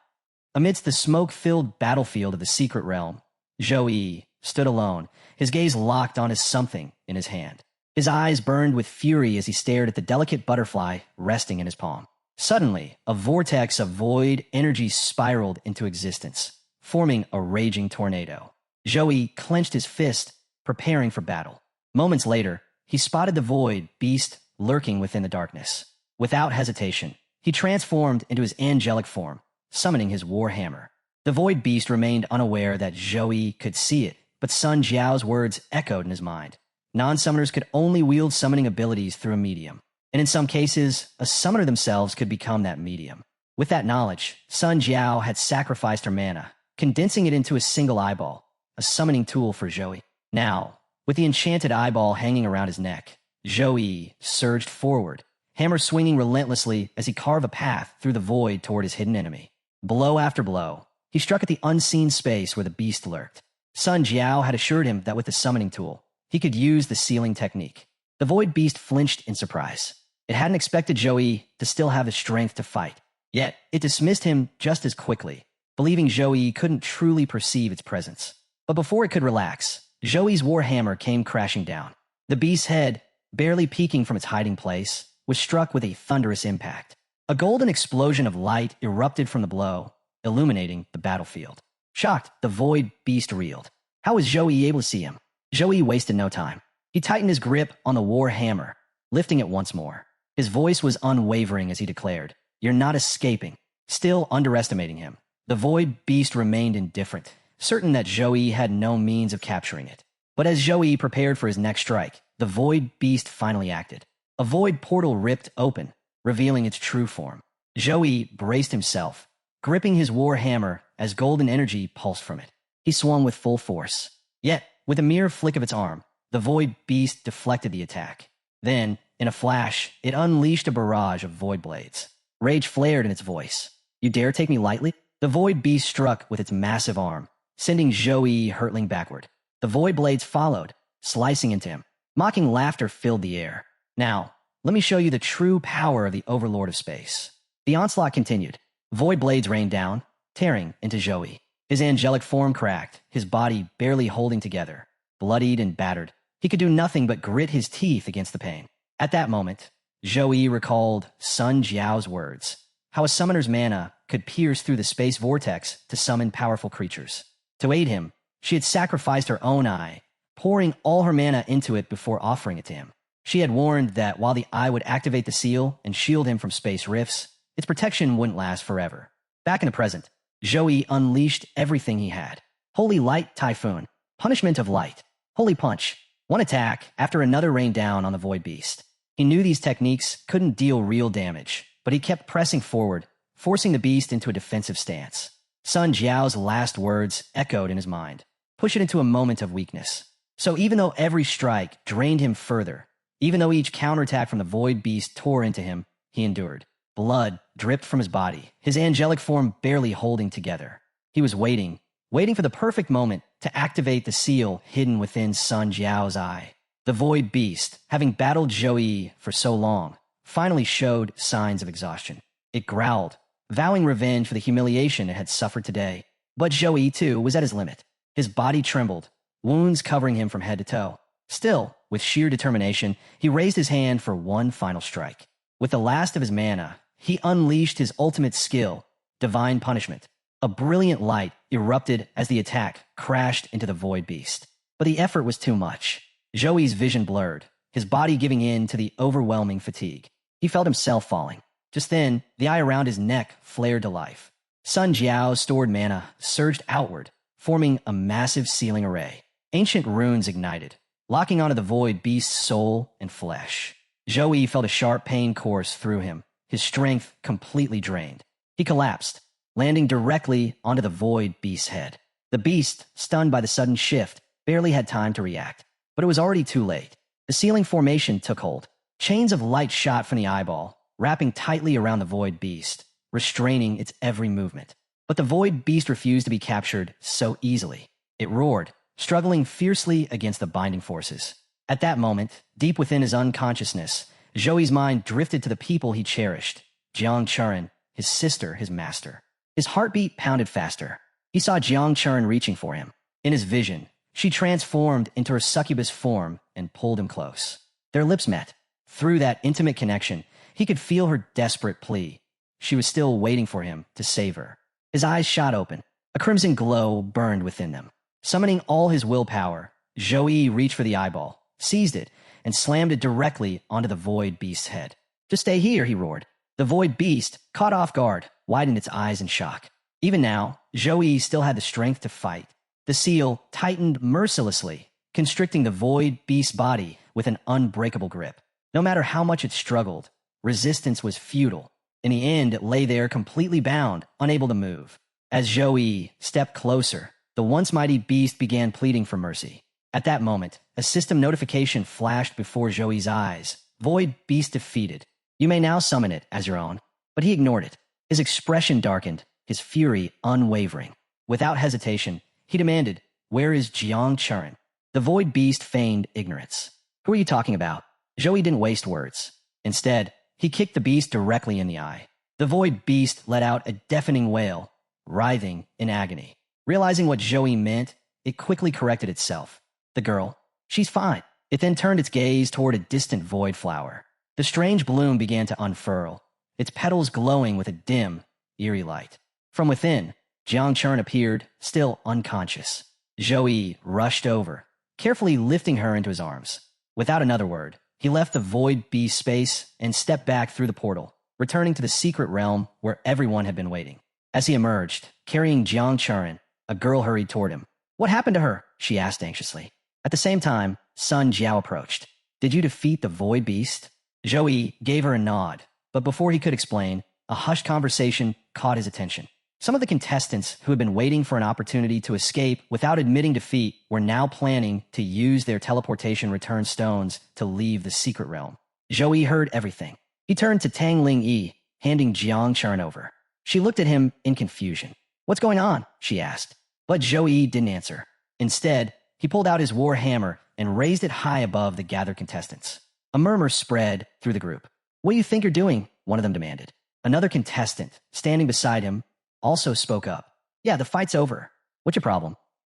Amidst the smoke-filled battlefield of the secret realm, Zhou stood alone, his gaze locked on his something in his hand. His eyes burned with fury as he stared at the delicate butterfly resting in his palm. Suddenly, a vortex of void energy spiraled into existence, forming a raging tornado. Zhou clenched his fist, preparing for battle. Moments later, he spotted the Void Beast lurking within the darkness. Without hesitation, he transformed into his angelic form, summoning his war hammer. The Void Beast remained unaware that Zhou could see it, but Sun Jiao's words echoed in his mind. Non-summoners could only wield summoning abilities through a medium, and in some cases, a summoner themselves could become that medium. With that knowledge, Sun Jiao had sacrificed her mana, condensing it into a single eyeball, a summoning tool for Zhou. Now, with the enchanted eyeball hanging around his neck, Zhou surged forward, hammer swinging relentlessly as he carved a path through the void toward his hidden enemy. Blow after blow, he struck at the unseen space where the beast lurked. Sun Jiao had assured him that with the summoning tool, he could use the sealing technique. The Void Beast flinched in surprise. It hadn't expected Zhou to still have the strength to fight. Yet, it dismissed him just as quickly, believing Zhou couldn't truly perceive its presence. But before it could relax, Zhou's warhammer came crashing down. The beast's head, barely peeking from its hiding place, was struck with a thunderous impact. A golden explosion of light erupted from the blow, illuminating the battlefield. Shocked, the Void Beast reeled. How was Joey able to see him? Joey wasted no time. He tightened his grip on the war hammer, lifting it once more. His voice was unwavering as he declared, "You're not escaping." Still underestimating him, the void beast remained indifferent, certain that Joey had no means of capturing it. But as Joey prepared for his next strike, the void beast finally acted. A void portal ripped open, revealing its true form. Joey braced himself, gripping his war hammer as golden energy pulsed from it. He swung with full force. Yet, with a mere flick of its arm, the void beast deflected the attack. Then, in a flash, it unleashed a barrage of void blades. Rage flared in its voice. "You dare take me lightly?" The void beast struck with its massive arm, sending Joey hurtling backward. The void blades followed, slicing into him. Mocking laughter filled the air. "Now, let me show you the true power of the Overlord of Space." The onslaught continued. Void blades rained down, tearing into Joey. His angelic form cracked, his body barely holding together. Bloodied and battered, he could do nothing but grit his teeth against the pain. At that moment, Joey recalled Sun Jiao's words, how a summoner's mana could pierce through the space vortex to summon powerful creatures. To aid him, she had sacrificed her own eye, pouring all her mana into it before offering it to him. She had warned that while the eye would activate the seal and shield him from space rifts, its protection wouldn't last forever. Back in the present, Joey unleashed everything he had. Holy Light Typhoon, Punishment of Light, Holy Punch. One attack after another rained down on the Void Beast. He knew these techniques couldn't deal real damage, but he kept pressing forward, forcing the beast into a defensive stance. Sun Jiao's last words echoed in his mind. Push it into a moment of weakness. So even though every strike drained him further, even though each counterattack from the Void Beast tore into him, he endured. Blood dripped from his body, his angelic form barely holding together. He was waiting for the perfect moment to activate the seal hidden within Sun Jiao's eye. The Void Beast, having battled Joey for so long, finally showed signs of exhaustion. It growled, vowing revenge for the humiliation it had suffered today. But Joey, too, was at his limit. His body trembled, wounds covering him from head to toe. Still, with sheer determination, he raised his hand for one final strike. With the last of his mana, he unleashed his ultimate skill, Divine Punishment. A brilliant light erupted as the attack crashed into the Void Beast. But the effort was too much. Joey's vision blurred, his body giving in to the overwhelming fatigue. He felt himself falling. Just then, the eye around his neck flared to life. Sun Jiao's stored mana surged outward, forming a massive sealing array. Ancient runes ignited, locking onto the Void Beast's soul and flesh. Joey felt a sharp pain course through him, his strength completely drained. He collapsed, landing directly onto the Void Beast's head. The beast, stunned by the sudden shift, barely had time to react. But it was already too late. The sealing formation took hold. Chains of light shot from the eyeball, wrapping tightly around the Void Beast, restraining its every movement. But the Void Beast refused to be captured so easily. It roared, struggling fiercely against the binding forces. At that moment, deep within his unconsciousness, Joey's mind drifted to the people he cherished. Jiang Churin, his sister, his master. His heartbeat pounded faster. He saw Jiang Churin reaching for him. In his vision, she transformed into her succubus form and pulled him close. Their lips met. Through that intimate connection, he could feel her desperate plea. She was still waiting for him to save her. His eyes shot open. A crimson glow burned within them. Summoning all his willpower, Joey reached for the eyeball, seized it, and slammed it directly onto the Void Beast's head. "Just stay here," he roared. The Void Beast, caught off guard, widened its eyes in shock. Even now, Joey still had the strength to fight. The seal tightened mercilessly, constricting the Void Beast's body with an unbreakable grip. No matter how much it struggled, resistance was futile. In the end, it lay there completely bound, unable to move. As Joey stepped closer, the once mighty beast began pleading for mercy. At that moment, a system notification flashed before Joey's eyes. Void Beast defeated. You may now summon it as your own. But he ignored it. His expression darkened, his fury unwavering. Without hesitation, he demanded, "Where is Jiang Churin?" The Void Beast feigned ignorance. "Who are you talking about?" Joey didn't waste words. Instead, he kicked the beast directly in the eye. The Void Beast let out a deafening wail, writhing in agony. Realizing what Joey meant, it quickly corrected itself. The girl, she's fine. It then turned its gaze toward a distant void flower. The strange bloom began to unfurl, its petals glowing with a dim, eerie light. From within, Jiang Churin appeared, still unconscious. Zhou rushed over, carefully lifting her into his arms. Without another word, he left the void beast space and stepped back through the portal, returning to the secret realm where everyone had been waiting. As he emerged, carrying Jiang Churin, a girl hurried toward him. "What happened to her?" she asked anxiously. At the same time, Sun Jiao approached. "Did you defeat the void beast?" Zhou gave her a nod, but before he could explain, a hushed conversation caught his attention. Some of the contestants who had been waiting for an opportunity to escape without admitting defeat were now planning to use their teleportation return stones to leave the secret realm. Zhou heard everything. He turned to Tang Ling Yi, handing Jiang Churin over. She looked at him in confusion. "What's going on?" she asked. But Zhou didn't answer. Instead, he pulled out his war hammer and raised it high above the gathered contestants. A murmur spread through the group. "What do you think you're doing?" one of them demanded. Another contestant, standing beside him, also spoke up. "Yeah, the fight's over. What's your problem?"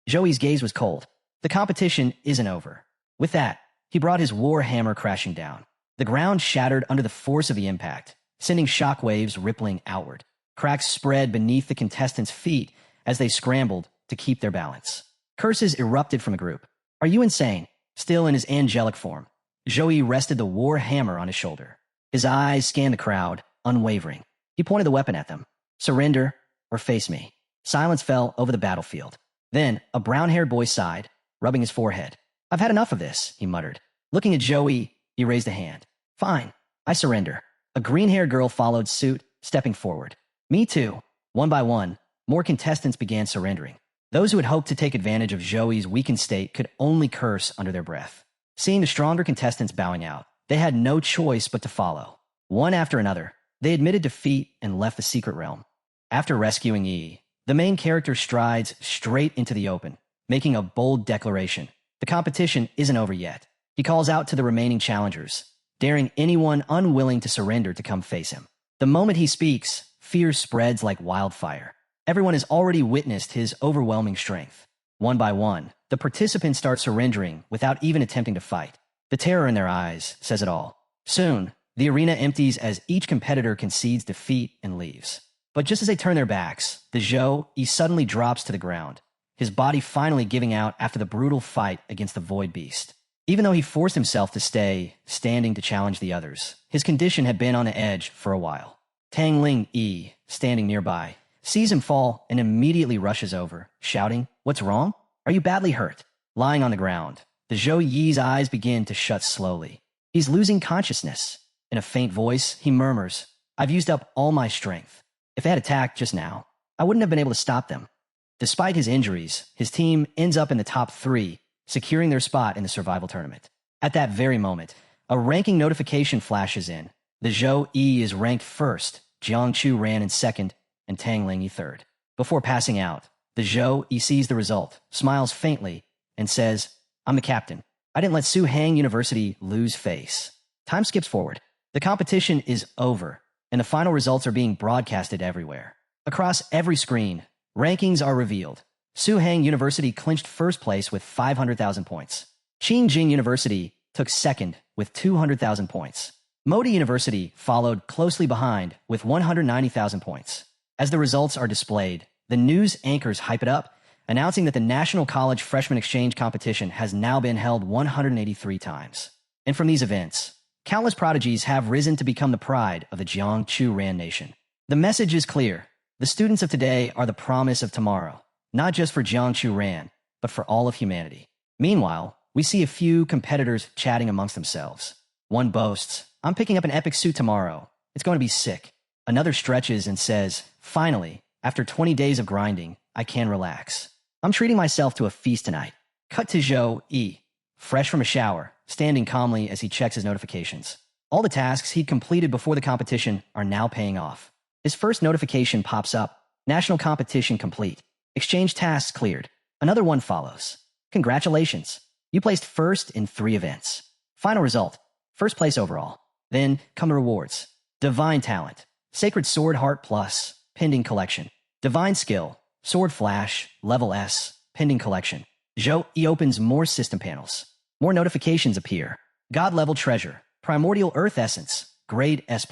Zhou's gaze was cold. "The competition isn't over." With that, he brought his war hammer crashing down. The ground shattered under the force of the impact, sending shockwaves rippling outward. Cracks spread beneath the contestants' feet as they scrambled to keep their balance. Curses erupted from the group. "Are you insane?" Still in his angelic form, Zhou rested the war hammer on his shoulder. His eyes scanned the crowd, unwavering. He pointed the weapon at them. "Surrender or face me." Silence fell over the battlefield. Then a brown-haired boy sighed, rubbing his forehead. "I've had enough of this," he muttered. Looking at Zhou, he raised a hand. "Fine, I surrender." A green-haired girl followed suit, stepping forward. "Me too." One by one, more contestants began surrendering. Those who had hoped to take advantage of Zhou's weakened state could only curse under their breath. Seeing the stronger contestants bowing out, they had no choice but to follow. One after another, they admitted defeat and left the secret realm. After rescuing Yi, the main character strides straight into the open, making a bold declaration. The competition isn't over yet. He calls out to the remaining challengers, daring anyone unwilling to surrender to come face him. The moment he speaks, fear spreads like wildfire. Everyone has already witnessed his overwhelming strength. One by one, the participants start surrendering without even attempting to fight. The terror in their eyes says it all. Soon, the arena empties as each competitor concedes defeat and leaves. But just as they turn their backs, the Zhou suddenly drops to the ground, his body finally giving out after the brutal fight against the Void Beast. Even though he forced himself to stay standing to challenge the others, his condition had been on the edge for a while. Tang Ling Yi, standing nearby, sees him fall and immediately rushes over, shouting, "What's wrong? Are you badly hurt?" Lying on the ground, the Zhou Yi's eyes begin to shut slowly. He's losing consciousness. In a faint voice, he murmurs, "I've used up all my strength. If they had attacked just now, I wouldn't have been able to stop them." Despite his injuries, his team ends up in the top 3, securing their spot in the survival tournament. At that very moment, a ranking notification flashes in. The Zhou is ranked first, Jiang Chu ran in second, and Tang Ling third. Before passing out, the Zhou sees the result, smiles faintly, and says, "I'm the captain. I didn't let Su Hang University lose face." Time skips forward. The competition is over, and the final results are being broadcasted everywhere. Across every screen, rankings are revealed. Su Hang University clinched first place with 500,000 points. Qingjing University took second with 200,000 points. Modi University followed closely behind with 190,000 points. As the results are displayed, the news anchors hype it up, announcing that the National College Freshman Exchange Competition has now been held 183 times. And from these events, countless prodigies have risen to become the pride of the Jiangchu Ran Nation. The message is clear. The students of today are the promise of tomorrow, not just for Jiangchu Ran, but for all of humanity. Meanwhile, we see a few competitors chatting amongst themselves. One boasts, "I'm picking up an epic suit tomorrow. It's going to be sick." Another stretches and says, "Finally, after 20 days of grinding, I can relax. I'm treating myself to a feast tonight." Cut to Zhou, fresh from a shower, standing calmly as he checks his notifications. All the tasks he'd completed before the competition are now paying off. His first notification pops up. National competition complete. Exchange tasks cleared. Another one follows. "Congratulations. You placed first in 3 events. Final result, first place overall." Then come the rewards. Divine Talent, Sacred Sword Heart Plus, Pending Collection. Divine Skill, Sword Flash, Level S, Pending Collection. Zhou opens more system panels. More notifications appear. God Level Treasure, Primordial Earth Essence, Grade S+,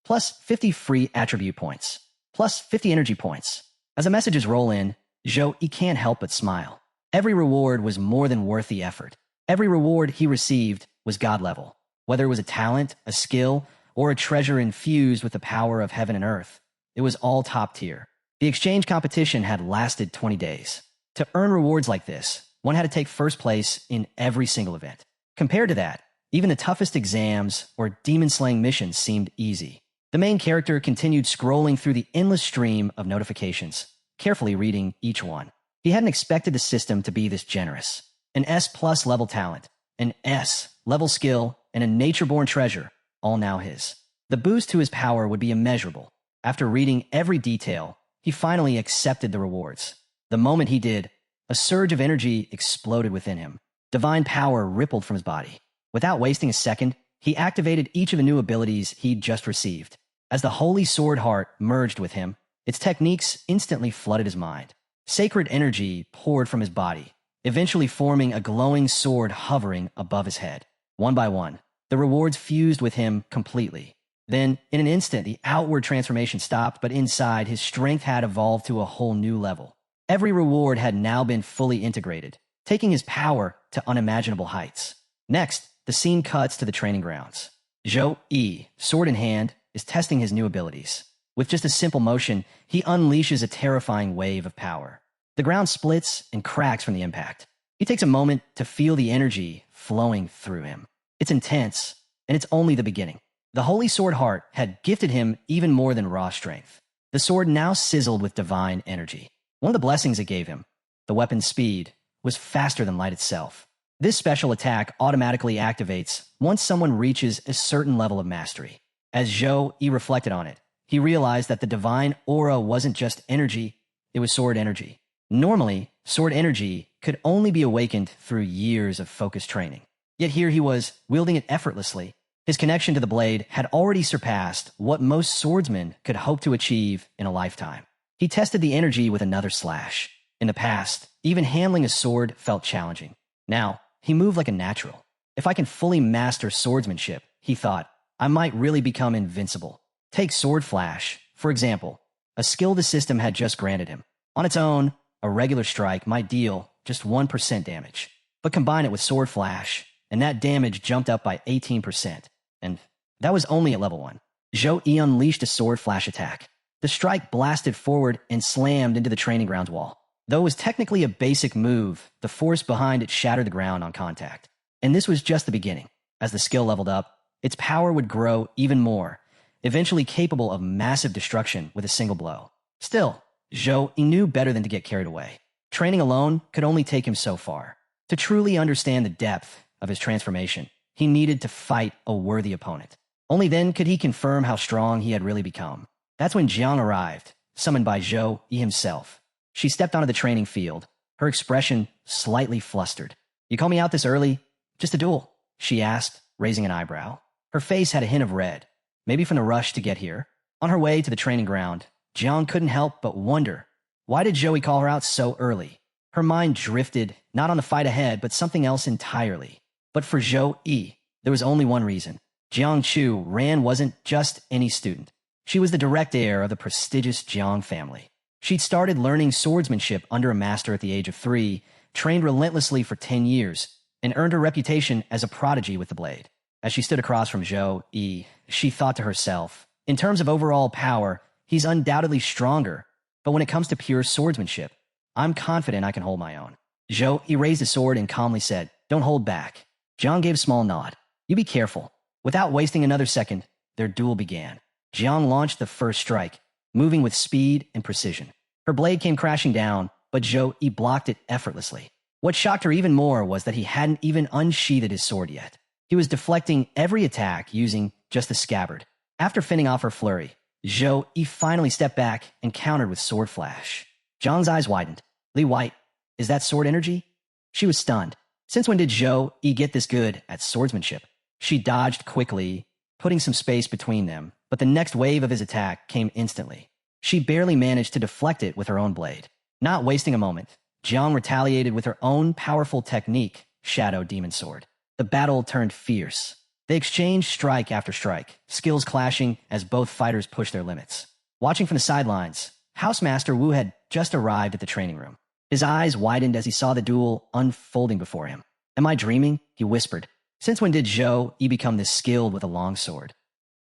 plus 50 free attribute points, plus 50 energy points. As the messages roll in, Zhou can't help but smile. Every reward was more than worth the effort. Every reward he received was God level. Whether it was a talent, a skill, or a treasure infused with the power of heaven and earth, it was all top tier. The exchange competition had lasted 20 days. To earn rewards like this, one had to take first place in every single event. Compared to that, even the toughest exams or demon-slaying missions seemed easy. The main character continued scrolling through the endless stream of notifications, carefully reading each one. He hadn't expected the system to be this generous. An S+ level talent, an S level skill, and a nature-born treasure, all now his. The boost to his power would be immeasurable. After reading every detail, he finally accepted the rewards. The moment he did, a surge of energy exploded within him. Divine power rippled from his body. Without wasting a second, he activated each of the new abilities he'd just received. As the holy sword heart merged with him, its techniques instantly flooded his mind. Sacred energy poured from his body, eventually forming a glowing sword hovering above his head. One by one, the rewards fused with him completely. Then, in an instant, the outward transformation stopped, but inside, his strength had evolved to a whole new level. Every reward had now been fully integrated, taking his power to unimaginable heights. Next, the scene cuts to the training grounds. Zhou Yi, sword in hand, is testing his new abilities. With just a simple motion, he unleashes a terrifying wave of power. The ground splits and cracks from the impact. He takes a moment to feel the energy flowing through him. It's intense, and it's only the beginning. The Holy Sword Heart had gifted him even more than raw strength. The sword now sizzled with divine energy. One of the blessings it gave him, the weapon's speed, was faster than light itself. This special attack automatically activates once someone reaches a certain level of mastery. As Zhou Yi reflected on it, he realized that the divine aura wasn't just energy, it was sword energy. Normally, sword energy could only be awakened through years of focused training. Yet here he was, wielding it effortlessly. His connection to the blade had already surpassed what most swordsmen could hope to achieve in a lifetime. He tested the energy with another slash. In the past, even handling a sword felt challenging. Now, he moved like a natural. If I can fully master swordsmanship, he thought, I might really become invincible. Take Sword Flash, for example, a skill the system had just granted him. On its own, a regular strike might deal just 1% damage. But combine it with Sword Flash, and that damage jumped up by 18%. And that was only at level 1. Zhou Yi unleashed a Sword Flash attack. The strike blasted forward and slammed into the training grounds wall. Though it was technically a basic move, the force behind it shattered the ground on contact. And this was just the beginning. As the skill leveled up, its power would grow even more, eventually capable of massive destruction with a single blow. Still, Zhou Yi knew better than to get carried away. Training alone could only take him so far. To truly understand the depth of his transformation, he needed to fight a worthy opponent. Only then could he confirm how strong he had really become. That's when Jiang arrived, summoned by Zhou Yi himself. She stepped onto the training field, her expression slightly flustered. You call me out this early? Just a duel, she asked, raising an eyebrow. Her face had a hint of red, maybe from the rush to get here. On her way to the training ground, Jiang couldn't help but wonder, why did Zhou Yi call her out so early? Her mind drifted, not on the fight ahead, but something else entirely. But for Zhou Yi, there was only one reason. Jiang Chu Ran wasn't just any student. She was the direct heir of the prestigious Jiang family. She'd started learning swordsmanship under a master at the age of 3, trained relentlessly for 10 years, and earned her reputation as a prodigy with the blade. As she stood across from Zhou Yi, she thought to herself, in terms of overall power, he's undoubtedly stronger, but when it comes to pure swordsmanship, I'm confident I can hold my own. Zhou Yi raised his sword and calmly said, don't hold back. Jiang gave a small nod. You be careful. Without wasting another second, their duel began. Jiang launched the first strike, moving with speed and precision. Her blade came crashing down, but Zhou Yi blocked it effortlessly. What shocked her even more was that he hadn't even unsheathed his sword yet. He was deflecting every attack using just the scabbard. After fending off her flurry, Zhou Yi finally stepped back and countered with Sword Flash. Jiang's eyes widened. Li White, is that sword energy? She was stunned. Since when did Zhou Yi get this good at swordsmanship? She dodged quickly, putting some space between them, but the next wave of his attack came instantly. She barely managed to deflect it with her own blade. Not wasting a moment, Jiang retaliated with her own powerful technique, Shadow Demon Sword. The battle turned fierce. They exchanged strike after strike, skills clashing as both fighters pushed their limits. Watching from the sidelines, Housemaster Wu had just arrived at the training room. His eyes widened as he saw the duel unfolding before him. Am I dreaming? He whispered. Since when did Zhou Yi become this skilled with a long sword?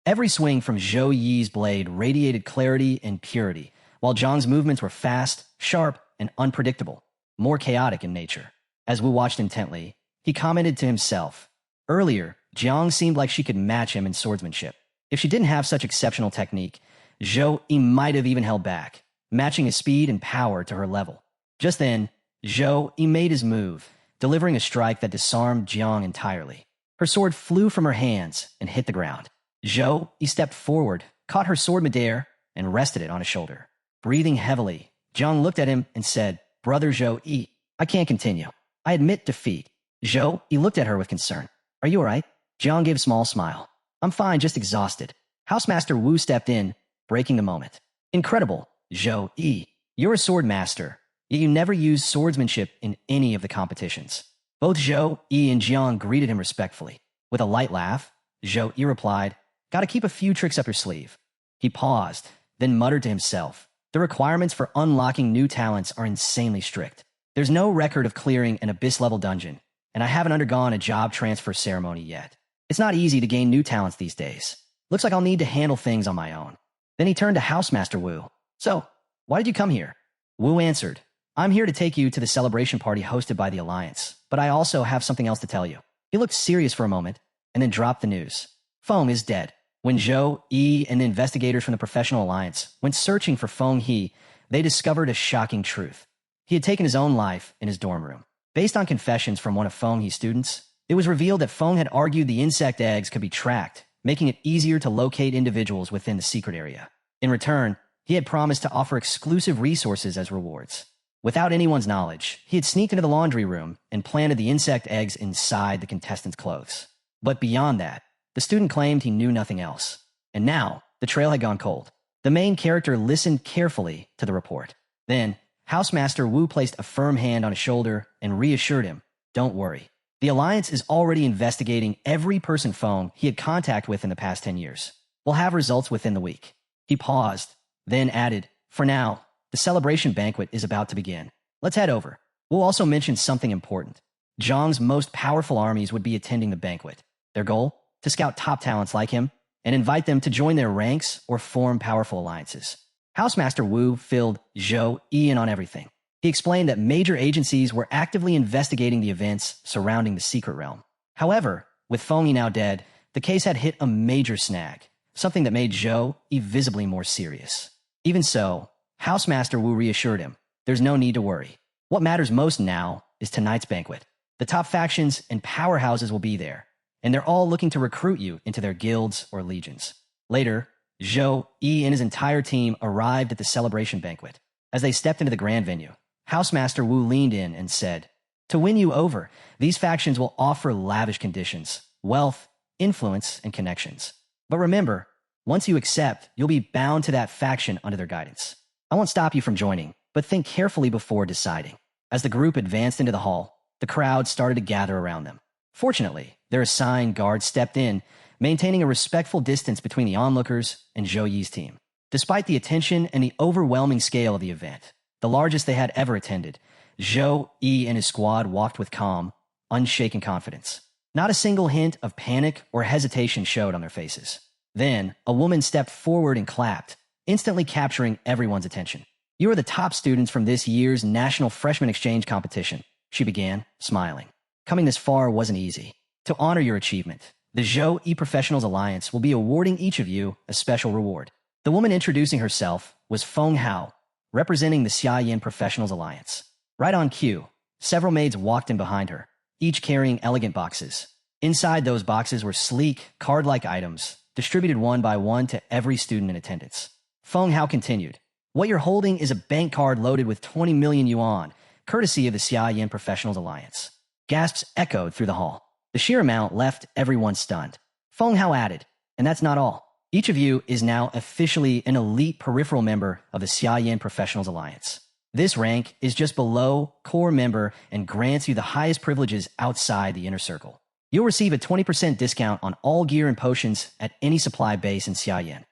Every swing from Zhou Yi's blade radiated clarity and purity, while Zhang's movements were fast, sharp, and unpredictable, more chaotic in nature. As Wu watched intently, he commented to himself. Earlier, Jiang seemed like she could match him in swordsmanship. If she didn't have such exceptional technique, Zhou Yi might have even held back, matching his speed and power to her level. Just then, Zhou Yi made his move, delivering a strike that disarmed Jiang entirely. Her sword flew from her hands and hit the ground. Zhou Yi stepped forward, caught her sword midair, and rested it on his shoulder. Breathing heavily, Jiang looked at him and said, Brother Zhou Yi, I can't continue. I admit defeat. Zhou Yi looked at her with concern. Are you all right? Jiang gave a small smile. I'm fine, just exhausted. Housemaster Wu stepped in, breaking the moment. Incredible, Zhou Yi. You're a sword master, yet you never used swordsmanship in any of the competitions. Both Zhou Yi and Jiang greeted him respectfully. With a light laugh, Zhou Yi replied, Gotta keep a few tricks up your sleeve. He paused, then muttered to himself. The requirements for unlocking new talents are insanely strict. There's no record of clearing an abyss-level dungeon, and I haven't undergone a job transfer ceremony yet. It's not easy to gain new talents these days. Looks like I'll need to handle things on my own. Then he turned to Housemaster Wu. So, why did you come here? Wu answered, I'm here to take you to the celebration party hosted by the Alliance, but I also have something else to tell you. He looked serious for a moment, and then dropped the news. Feng is dead. When Zhou Yi and the investigators from the Professional Alliance went searching for Feng He, they discovered a shocking truth. He had taken his own life in his dorm room. Based on confessions from one of Feng He's students, it was revealed that Feng had argued the insect eggs could be tracked, making it easier to locate individuals within the secret area. In return, he had promised to offer exclusive resources as rewards. Without anyone's knowledge, he had sneaked into the laundry room and planted the insect eggs inside the contestants' clothes. But beyond that, the student claimed he knew nothing else. And now, the trail had gone cold. The main character listened carefully to the report. Then, Housemaster Wu placed a firm hand on his shoulder and reassured him, Don't worry. The Alliance is already investigating every person Feng he had contact with in the past 10 years. We'll have results within the week. He paused, then added, For now, the celebration banquet is about to begin. Let's head over. We'll also mention something important. Zhang's most powerful armies would be attending the banquet. Their goal? To scout top talents like him and invite them to join their ranks or form powerful alliances. Housemaster Wu filled Zhou Yi in on everything. He explained that major agencies were actively investigating the events surrounding the secret realm. However, with Feng Yi now dead, the case had hit a major snag, something that made Zhou Yi visibly more serious. Even so, Housemaster Wu reassured him, There's no need to worry. What matters most now is tonight's banquet. The top factions and powerhouses will be there, and they're all looking to recruit you into their guilds or legions. Later, Zhou Yi and his entire team arrived at the celebration banquet. As they stepped into the grand venue, Housemaster Wu leaned in and said, To win you over, these factions will offer lavish conditions, wealth, influence, and connections. But remember, once you accept, you'll be bound to that faction under their guidance. I won't stop you from joining, but think carefully before deciding. As the group advanced into the hall, the crowd started to gather around them. Fortunately, their assigned guards stepped in, maintaining a respectful distance between the onlookers and Zhou Yi's team. Despite the attention and the overwhelming scale of the event, the largest they had ever attended, Zhou Yi and his squad walked with calm, unshaken confidence. Not a single hint of panic or hesitation showed on their faces. Then, a woman stepped forward and clapped, instantly capturing everyone's attention. You are the top students from this year's National Freshman Exchange Competition, she began, smiling. Coming this far wasn't easy. To honor your achievement, the Zhou Yi Professionals Alliance will be awarding each of you a special reward. The woman introducing herself was Feng Hao, representing the Xiaoyan Professionals Alliance. Right on cue, several maids walked in behind her, each carrying elegant boxes. Inside those boxes were sleek, card-like items, distributed one by one to every student in attendance. Feng Hao continued, What you're holding is a bank card loaded with 20 million yuan, courtesy of the Xiaoyan Professionals Alliance. Gasps echoed through the hall. The sheer amount left everyone stunned. Feng Hao added, And that's not all. Each of you is now officially an elite peripheral member of the Xiaoyan Professionals Alliance. This rank is just below core member and grants you the highest privileges outside the inner circle. You'll receive a 20% discount on all gear and potions at any supply base in Xiaoyan.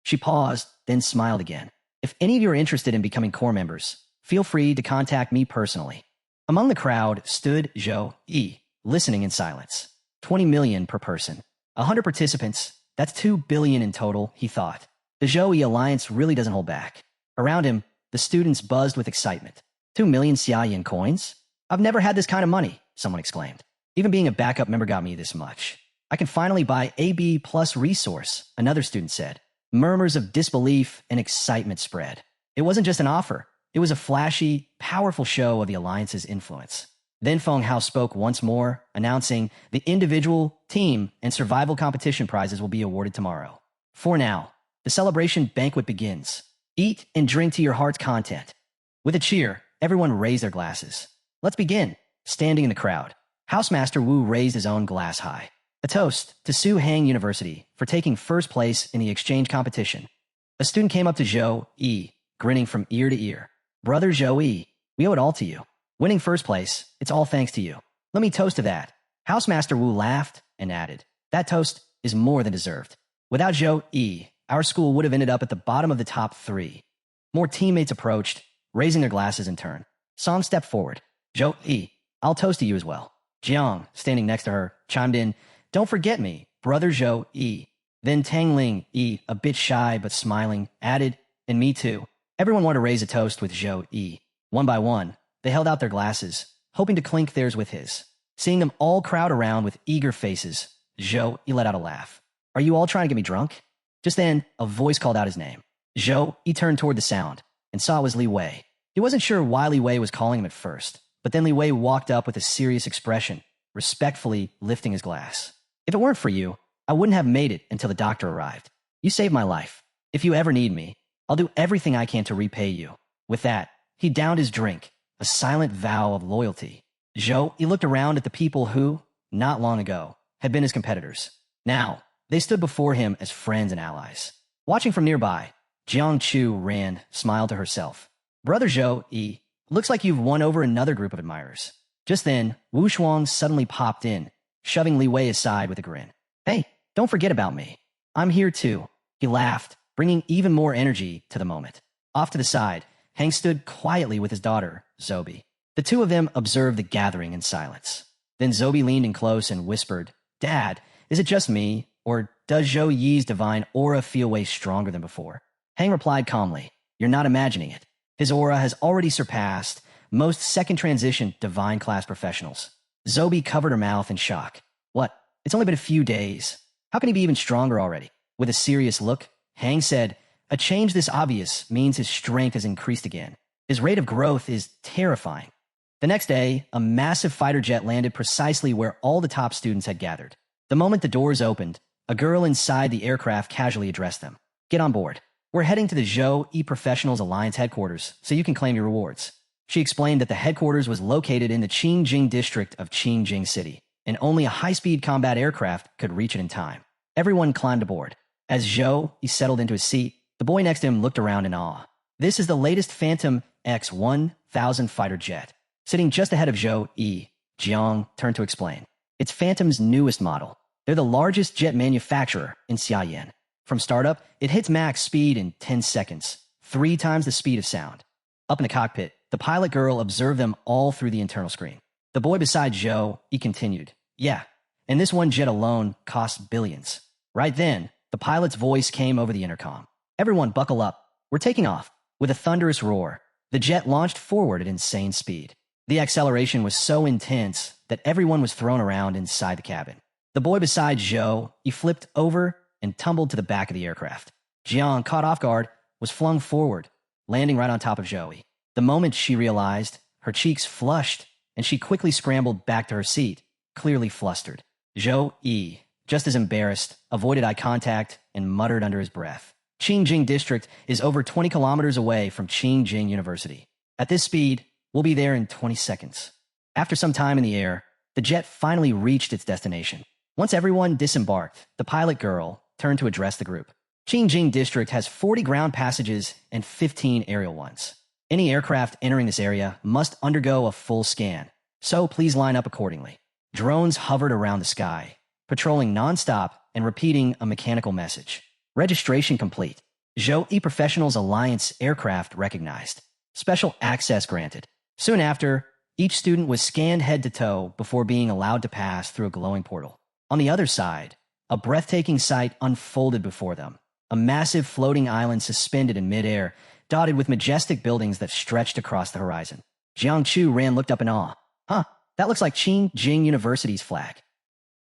She paused, then smiled again. If any of you are interested in becoming core members, Feel free to contact me personally. Among the crowd stood Zhou Yi, listening in silence. 20 million per person. 100 participants. That's 2 billion in total, he thought. The Zhou Yi alliance really doesn't hold back. Around him, the students buzzed with excitement. 2 million Xiaoyan coins? I've never had this kind of money, someone exclaimed. Even being a backup member got me this much. I can finally buy AB plus resource, another student said. Murmurs of disbelief and excitement spread. It wasn't just an offer. It was a flashy, powerful show of the alliance's influence. Then Feng Hao spoke once more, announcing the individual, team, and survival competition prizes will be awarded tomorrow. For now, the celebration banquet begins. Eat and drink to your heart's content. With a cheer, everyone raised their glasses. Let's begin. Standing in the crowd, Housemaster Wu raised his own glass high. A toast to Su Hang University for taking first place in the exchange competition. A student came up to Zhou Yi, grinning from ear to ear. Brother Zhou Yi, we owe it all to you. Winning first place, it's all thanks to you. Let me toast to that. Housemaster Wu laughed and added, that toast is more than deserved. Without Zhou Yi, our school would have ended up at the bottom of the top 3. More teammates approached, raising their glasses in turn. Song stepped forward. Zhou Yi, I'll toast to you as well. Jiang, standing next to her, chimed in, don't forget me, brother Zhou Yi. Then Tang Ling Yi, a bit shy but smiling, added, and me too. Everyone wanted to raise a toast with Zhou Yi. One by one, they held out their glasses, hoping to clink theirs with his. Seeing them all crowd around with eager faces, Zhou Yi let out a laugh. Are you all trying to get me drunk? Just then, a voice called out his name. Zhou Yi turned toward the sound and saw it was Li Wei. He wasn't sure why Li Wei was calling him at first, but then Li Wei walked up with a serious expression, respectfully lifting his glass. If it weren't for you, I wouldn't have made it until the doctor arrived. You saved my life. If you ever need me, I'll do everything I can to repay you. With that, he downed his drink, a silent vow of loyalty. Zhou, he looked around at the people who, not long ago, had been his competitors. Now, they stood before him as friends and allies. Watching from nearby, Jiang Chu ran, smiled to herself. Brother Zhou Yi, looks like you've won over another group of admirers. Just then, Wu Shuang suddenly popped in, shoving Li Wei aside with a grin. Hey, don't forget about me. I'm here too. He laughed, bringing even more energy to the moment. Off to the side, Hang stood quietly with his daughter, Zobi. The two of them observed the gathering in silence. Then Zobi leaned in close and whispered, Dad, is it just me, or does Zhou Yi's divine aura feel way stronger than before? Hang replied calmly, You're not imagining it. His aura has already surpassed most second transition divine class professionals. Zobi covered her mouth in shock. What? It's only been a few days. How can he be even stronger already? With a serious look, Hang said, a change this obvious means his strength has increased again. His rate of growth is terrifying. The next day, a massive fighter jet landed precisely where all the top students had gathered. The moment the doors opened, a girl inside the aircraft casually addressed them. Get on board. We're heading to the Zhou Yi Professionals Alliance headquarters, so you can claim your rewards. She explained that the headquarters was located in the Qingjing district of Qingjing City, and only a high-speed combat aircraft could reach it in time. Everyone climbed aboard. As Zhou Yi settled into his seat, the boy next to him looked around in awe. This is the latest Phantom X-1000 fighter jet. Sitting just ahead of Zhou Yi, Jiang turned to explain. It's Phantom's newest model. They're the largest jet manufacturer in Xiaoyan. From startup, it hits max speed in 10 seconds, 3 times the speed of sound. Up in the cockpit, the pilot girl observed them all through the internal screen. The boy beside Zhou, he continued, Yeah, and this one jet alone costs billions. Right then, the pilot's voice came over the intercom. Everyone buckle up. We're taking off. With a thunderous roar, the jet launched forward at insane speed. The acceleration was so intense that everyone was thrown around inside the cabin. The boy beside Zhou, he flipped over and tumbled to the back of the aircraft. Jiang, caught off guard, was flung forward, landing right on top of Zhou. The moment she realized, her cheeks flushed, and she quickly scrambled back to her seat, clearly flustered. Zhou Yi, just as embarrassed, avoided eye contact and muttered under his breath. Qingjing District is over 20 kilometers away from Qingjing University. At this speed, we'll be there in 20 seconds. After some time in the air, the jet finally reached its destination. Once everyone disembarked, the pilot girl turned to address the group. Qingjing District has 40 ground passages and 15 aerial ones. Any aircraft entering this area must undergo a full scan, so please line up accordingly. Drones hovered around the sky, patrolling nonstop and repeating a mechanical message. Registration complete. Zhou Yi Professionals Alliance aircraft recognized. Special access granted. Soon after, each student was scanned head to toe before being allowed to pass through a glowing portal. On the other side, a breathtaking sight unfolded before them. A massive floating island suspended in midair, dotted with majestic buildings that stretched across the horizon. Jiang Chu looked up in awe. Huh, that looks like Qing University's flag.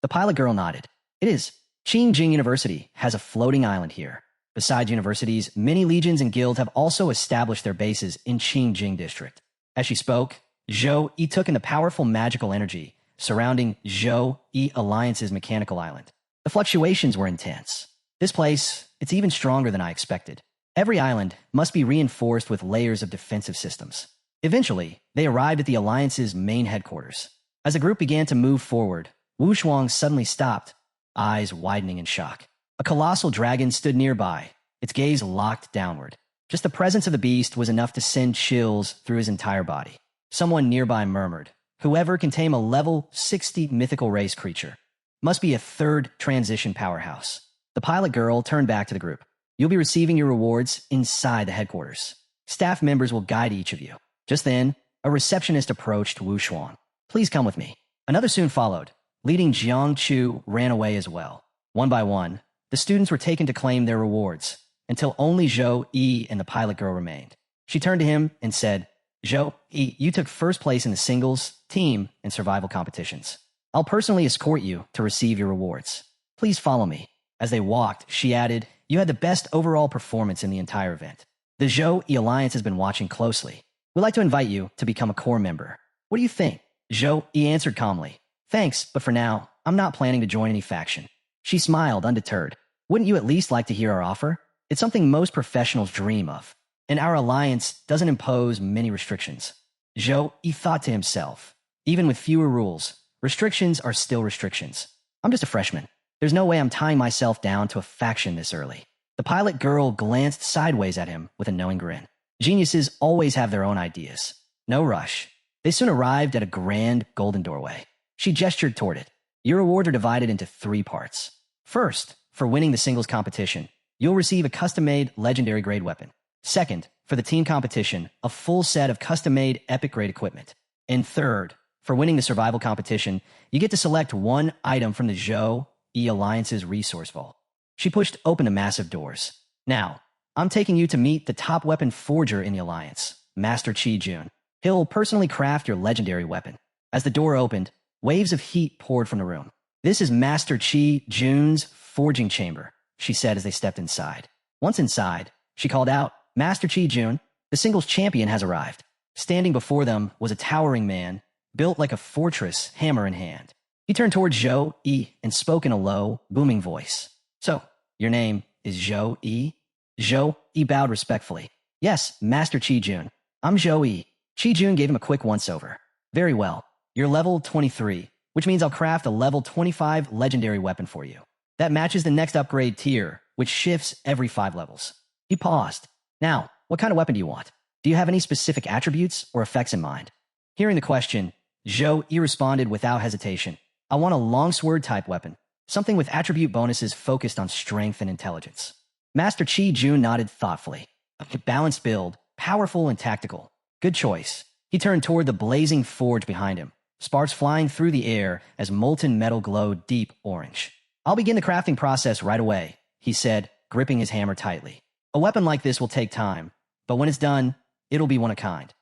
The pilot girl nodded. It is. Qing University has a floating island here. Besides universities, many legions and guilds have also established their bases in Qing District. As she spoke, Zhou Yi took in the powerful magical energy surrounding Zhou Yi Alliance's mechanical island. The fluctuations were intense. This place, it's even stronger than I expected. Every island must be reinforced with layers of defensive systems. Eventually, they arrived at the Alliance's main headquarters. As the group began to move forward, Wu Shuang suddenly stopped, eyes widening in shock. A colossal dragon stood nearby, its gaze locked downward. Just the presence of the beast was enough to send chills through his entire body. Someone nearby murmured, "Whoever can tame a level 60 mythical race creature must be a third transition powerhouse." The pilot girl turned back to the group. "You'll be receiving your rewards inside the headquarters. Staff members will guide each of you." Just then, a receptionist approached Wu Shuang. "Please come with me." Another soon followed. Leading Jiang Chu ran away as well. One by one, the students were taken to claim their rewards, until only Zhou Yi and the pilot girl remained. She turned to him and said, "Zhou Yi, you took first place in the singles, team, and survival competitions. I'll personally escort you to receive your rewards. Please follow me." As they walked, she added, "You had the best overall performance in the entire event. The Zhou Yi Alliance has been watching closely. We'd like to invite you to become a core member. What do you think?" Zhou Yi answered calmly, "Thanks, but for now, I'm not planning to join any faction." She smiled, undeterred. "Wouldn't you at least like to hear our offer? It's something most professionals dream of, and our alliance doesn't impose many restrictions." Zhou Yi thought to himself, even with fewer rules, restrictions are still restrictions. I'm just a freshman. There's no way I'm tying myself down to a faction this early. The pilot girl glanced sideways at him with a knowing grin. Geniuses always have their own ideas. No rush. They soon arrived at a grand golden doorway. She gestured toward it. Your rewards are divided into 3 parts. First, for winning the singles competition, you'll receive a custom-made legendary grade weapon. Second, for the team competition, a full set of custom-made epic grade equipment. And third, for winning the survival competition, you get to select one item from the Zhou Yi Alliance's resource vault. She pushed open the massive doors. Now, I'm taking you to meet the top weapon forger in the Alliance, Master Qi Jun. He'll personally craft your legendary weapon. As the door opened, waves of heat poured from the room. "This is Master Qi Jun's forging chamber," she said as they stepped inside. Once inside, she called out, "Master Qi Jun, the singles champion has arrived." Standing before them was a towering man, built like a fortress, hammer in hand. He turned towards Zhou Yi and spoke in a low, booming voice. "So, your name is Zhou Yi?" Zhou Yi bowed respectfully. "Yes, Master Qi Jun. I'm Zhou Yi." Qi Jun gave him a quick once-over. "Very well. You're level 23, which means I'll craft a level 25 legendary weapon for you. That matches the next upgrade tier, which shifts every 5 levels. He paused. "Now, what kind of weapon do you want? Do you have any specific attributes or effects in mind?" Hearing the question, Zhou Yi responded without hesitation. "I want a longsword-type weapon, something with attribute bonuses focused on strength and intelligence." Master Qi Jun nodded thoughtfully. A balanced build, powerful and tactical. Good choice. He turned toward the blazing forge behind him, sparks flying through the air as molten metal glowed deep orange. "I'll begin the crafting process right away," he said, gripping his hammer tightly. "A weapon like this will take time, but when it's done, it'll be one of a kind."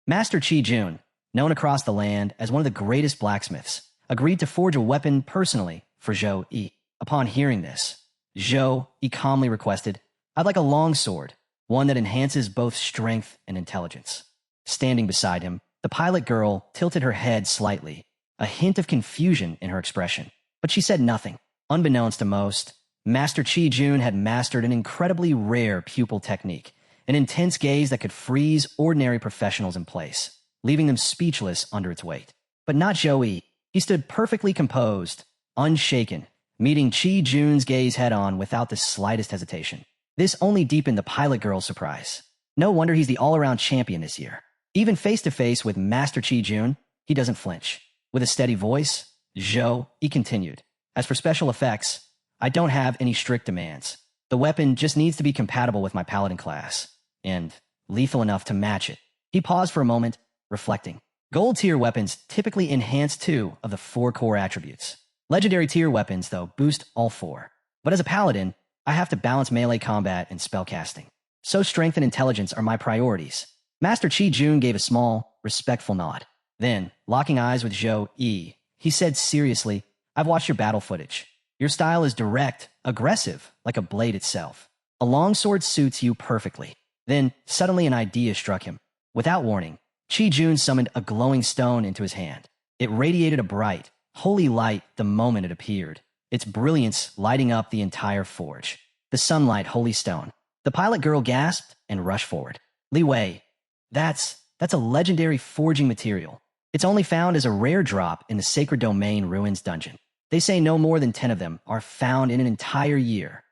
Master Qi Jun, known across the land as one of the greatest blacksmiths, agreed to forge a weapon personally for Zhou Yi. Upon hearing this, Zhou Yi calmly requested, "I'd like a long sword, one that enhances both strength and intelligence." Standing beside him, the pilot girl tilted her head slightly, a hint of confusion in her expression. But she said nothing. Unbeknownst to most, Master Qi Jun had mastered an incredibly rare pupil technique, an intense gaze that could freeze ordinary professionals in place, leaving them speechless under its weight. But not Zhou Yi. He stood perfectly composed, unshaken, meeting Qi Jun's gaze head-on without the slightest hesitation. This only deepened the pilot girl's surprise. No wonder he's the all-around champion this year. Even face-to-face with Master Qi Jun, he doesn't flinch. With a steady voice, Zhou Yi continued, "As for special effects, I don't have any strict demands. The weapon just needs to be compatible with my paladin class, and lethal enough to match it." He paused for a moment, reflecting. Gold tier weapons typically enhance 2 of the 4 core attributes. Legendary tier weapons, though, boost all 4. But as a paladin, I have to balance melee combat and spellcasting. So strength and intelligence are my priorities. Master Chi Jun gave a small, respectful nod. Then, locking eyes with Zhou Yi, he said seriously, I've watched your battle footage. Your style is direct, aggressive, like a blade itself. A longsword suits you perfectly. Then, suddenly an idea struck him. Without warning, Chi Jun summoned a glowing stone into his hand. It radiated a bright, holy light the moment it appeared, its brilliance lighting up the entire forge. The sunlight holy stone. The pilot girl gasped and rushed forward. Li Wei, that's a legendary forging material. It's only found as a rare drop in the Sacred Domain Ruins dungeon. They say no more than 10 of them are found in an entire year.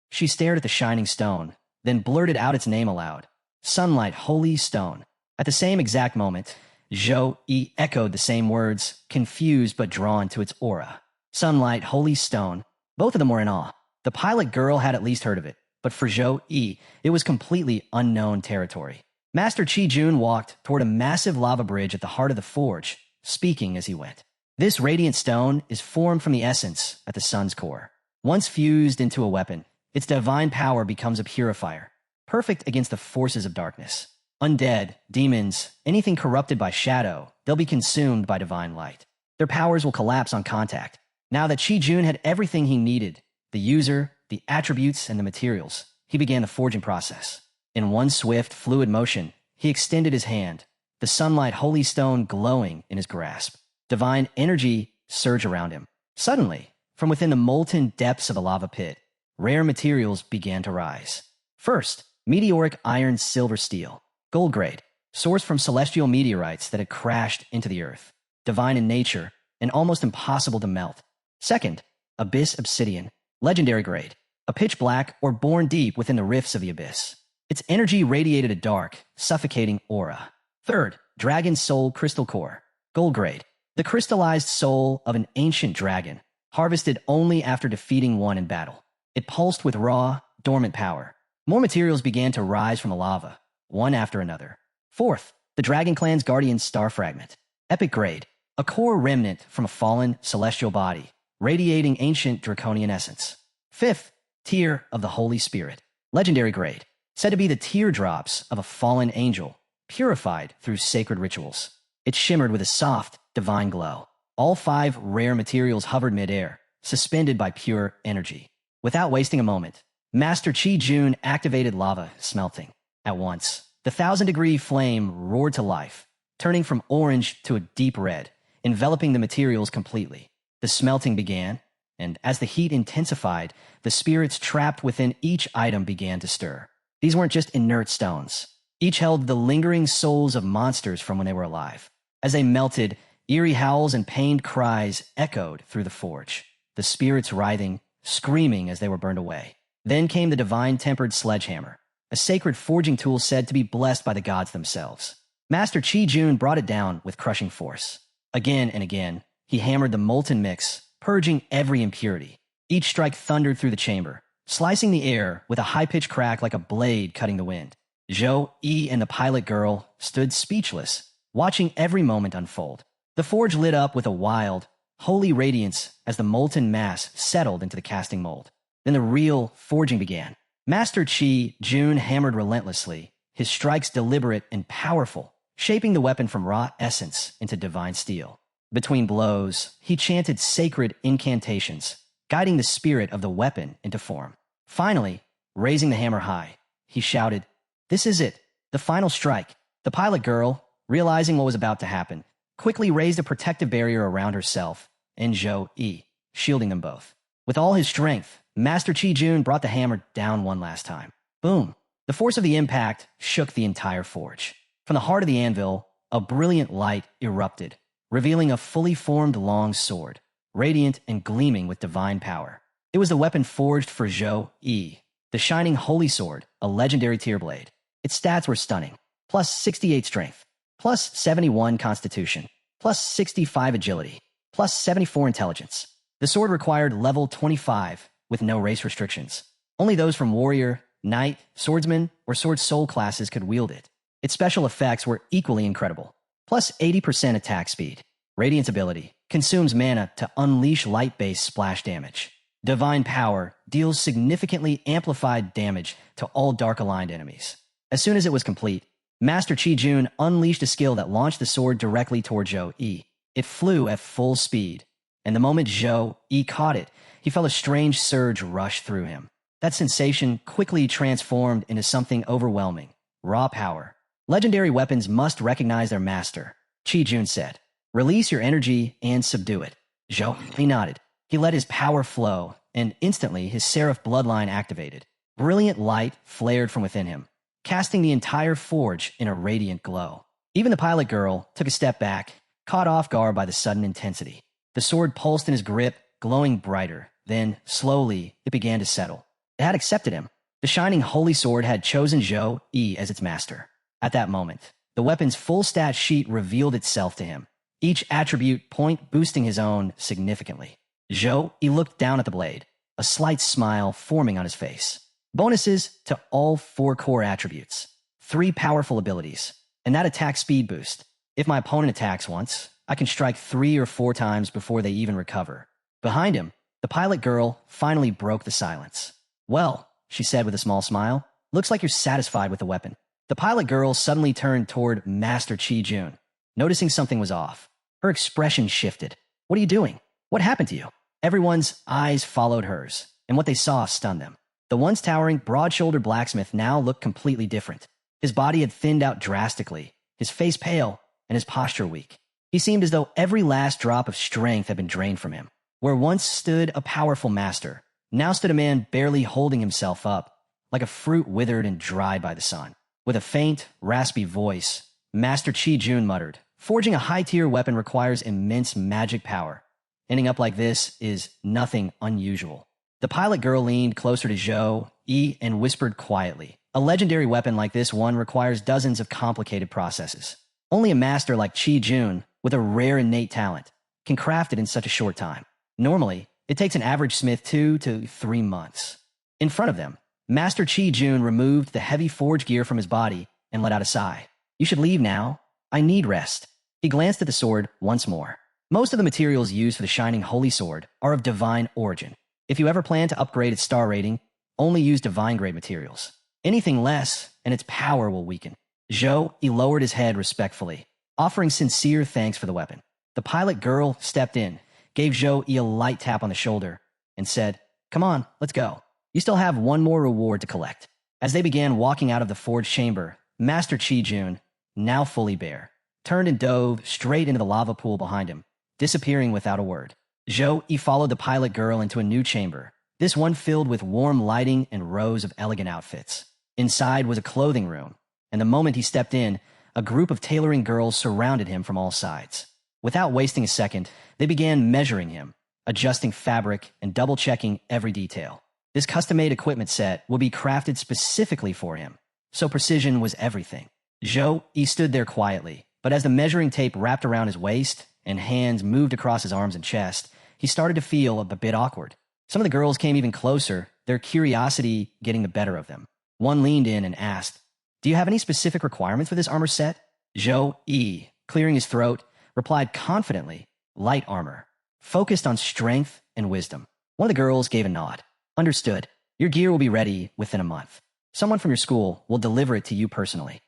She stared at the shining stone, then blurted out its name aloud. Sunlight holy stone. At the same exact moment, Zhou Yi echoed the same words, confused but drawn to its aura. Sunlight, holy stone. Both of them were in awe. The pilot girl had at least heard of it, but for Zhou Yi, it was completely unknown territory. Master Chi Jun walked toward a massive lava bridge at the heart of the forge, speaking as he went. This radiant stone is formed from the essence at the sun's core. Once fused into a weapon, its divine power becomes a purifier, perfect against the forces of darkness. Undead, demons, anything corrupted by shadow, they'll be consumed by divine light. Their powers will collapse on contact. Now that Chi Jun had everything he needed, the user, the attributes, and the materials, he began the forging process. In one swift, fluid motion, he extended his hand, the sunlight holy stone glowing in his grasp. Divine energy surged around him. Suddenly, from within the molten depths of the lava pit, rare materials began to rise. First, meteoric iron silver steel. Gold grade, sourced from celestial meteorites that had crashed into the earth. Divine in nature and almost impossible to melt. Second, abyss obsidian, legendary grade, a pitch black or born deep within the rifts of the abyss. Its energy radiated a dark, suffocating aura. Third, dragon soul crystal core, gold grade, the crystallized soul of an ancient dragon, harvested only after defeating one in battle. It pulsed with raw, dormant power. More materials began to rise from the lava, one after another. Fourth, the Dragon Clan's Guardian Star Fragment. Epic grade, a core remnant from a fallen celestial body, radiating ancient draconian essence. Fifth, Tear of the Holy Spirit. Legendary grade, said to be the teardrops of a fallen angel, purified through sacred rituals. It shimmered with a soft, divine glow. All 5 rare materials hovered midair, suspended by pure energy. Without wasting a moment, Master Chi Jun activated lava smelting. At once, the 1,000-degree flame roared to life, turning from orange to a deep red, enveloping the materials completely. The smelting began, and as the heat intensified, the spirits trapped within each item began to stir. These weren't just inert stones. Each held the lingering souls of monsters from when they were alive. As they melted, eerie howls and pained cries echoed through the forge, the spirits writhing, screaming as they were burned away. Then came the divine-tempered sledgehammer, a sacred forging tool said to be blessed by the gods themselves. Master Chi Jun brought it down with crushing force. Again and again, he hammered the molten mix, purging every impurity. Each strike thundered through the chamber, slicing the air with a high-pitched crack like a blade cutting the wind. Zhou Yi and the pilot girl stood speechless, watching every moment unfold. The forge lit up with a wild, holy radiance as the molten mass settled into the casting mold. Then the real forging began. Master Chi Jun hammered relentlessly, his strikes deliberate and powerful, shaping the weapon from raw essence into divine steel. Between blows, he chanted sacred incantations, guiding the spirit of the weapon into form. Finally, raising the hammer high, he shouted, "This is it, the final strike." The pilot girl, realizing what was about to happen, quickly raised a protective barrier around herself and Zhou Yi, shielding them both. With all his strength, Master Chi Jun brought the hammer down one last time. Boom! The force of the impact shook the entire forge. From the heart of the anvil, a brilliant light erupted, revealing a fully formed long sword, radiant and gleaming with divine power. It was the weapon forged for Zhou Yi, the shining holy sword, a legendary tier blade. Its stats were stunning. Plus 68 strength, plus 71 constitution, plus 65 agility, plus 74 intelligence. The sword required level 25 with no race restrictions. Only those from warrior, knight, swordsman, or sword soul classes could wield it. Its special effects were equally incredible. Plus 80% attack speed. Radiant's ability consumes mana to unleash light-based splash damage. Divine Power deals significantly amplified damage to all dark-aligned enemies. As soon as it was complete, Master Chi-Jun unleashed a skill that launched the sword directly toward Zhou Yi. It flew at full speed, and the moment Zhou Yi caught it, he felt a strange surge rush through him. That sensation quickly transformed into something overwhelming. Raw power. Legendary weapons must recognize their master, Chi-Jun said. Release your energy and subdue it. Zhou Yi nodded. He let his power flow, and instantly his Seraph bloodline activated. Brilliant light flared from within him, casting the entire forge in a radiant glow. Even the pilot girl took a step back, caught off guard by the sudden intensity. The sword pulsed in his grip, glowing brighter. Then, slowly, it began to settle. It had accepted him. The shining holy sword had chosen Zhou Yi as its master. At that moment, the weapon's full stat sheet revealed itself to him, each attribute point boosting his own significantly. Zhou Yi looked down at the blade, a slight smile forming on his face. Bonuses to all 4 core attributes. 3 powerful abilities, and that attack speed boost. If my opponent attacks once, I can strike 3 or 4 times before they even recover. Behind him, the pilot girl finally broke the silence. Well, she said with a small smile, looks like you're satisfied with the weapon. The pilot girl suddenly turned toward Master Chi-Jun, noticing something was off. Her expression shifted. What are you doing? What happened to you? Everyone's eyes followed hers, and what they saw stunned them. The once towering, broad-shouldered blacksmith now looked completely different. His body had thinned out drastically, his face pale, and his posture weak. He seemed as though every last drop of strength had been drained from him. Where once stood a powerful master, now stood a man barely holding himself up, like a fruit withered and dried by the sun. With a faint, raspy voice, Master Chi-Jun muttered, "Forging a high-tier weapon requires immense magic power. Ending up like this is nothing unusual." The pilot girl leaned closer to Zhou Yi and whispered quietly, "A legendary weapon like this one requires dozens of complicated processes. Only a master like Chi-Jun, with a rare innate talent, can craft it in such a short time. Normally, it takes an average smith 2 to 3 months." In front of them, Master Chi-Jun removed the heavy forge gear from his body and let out a sigh. "You should leave now. I need rest." He glanced at the sword once more. Most of the materials used for the shining holy sword are of divine origin. If you ever plan to upgrade its star rating, only use divine-grade materials. Anything less, and its power will weaken. Zhou Yi lowered his head respectfully, offering sincere thanks for the weapon. The pilot girl stepped in, gave Zhou Yi a light tap on the shoulder, and said, "Come on, let's go. You still have one more reward to collect." As they began walking out of the forge chamber, Master Chi-Jun, now fully bare, turned and dove straight into the lava pool behind him, disappearing without a word. Zhou Yi followed the pilot girl into a new chamber, this one filled with warm lighting and rows of elegant outfits. Inside was a clothing room, and the moment he stepped in, a group of tailoring girls surrounded him from all sides. Without wasting a second, they began measuring him, adjusting fabric and double-checking every detail. This custom-made equipment set would be crafted specifically for him, so precision was everything. Zhou Yi stood there quietly, but as the measuring tape wrapped around his waist and hands moved across his arms and chest, he started to feel a bit awkward. Some of the girls came even closer, their curiosity getting the better of them. One leaned in and asked, "Do you have any specific requirements for this armor set?" Zhou Yi, clearing his throat, replied confidently, "Light armor, focused on strength and wisdom." One of the girls gave a nod. "Understood. Your gear will be ready within a month. Someone from your school will deliver it to you personally."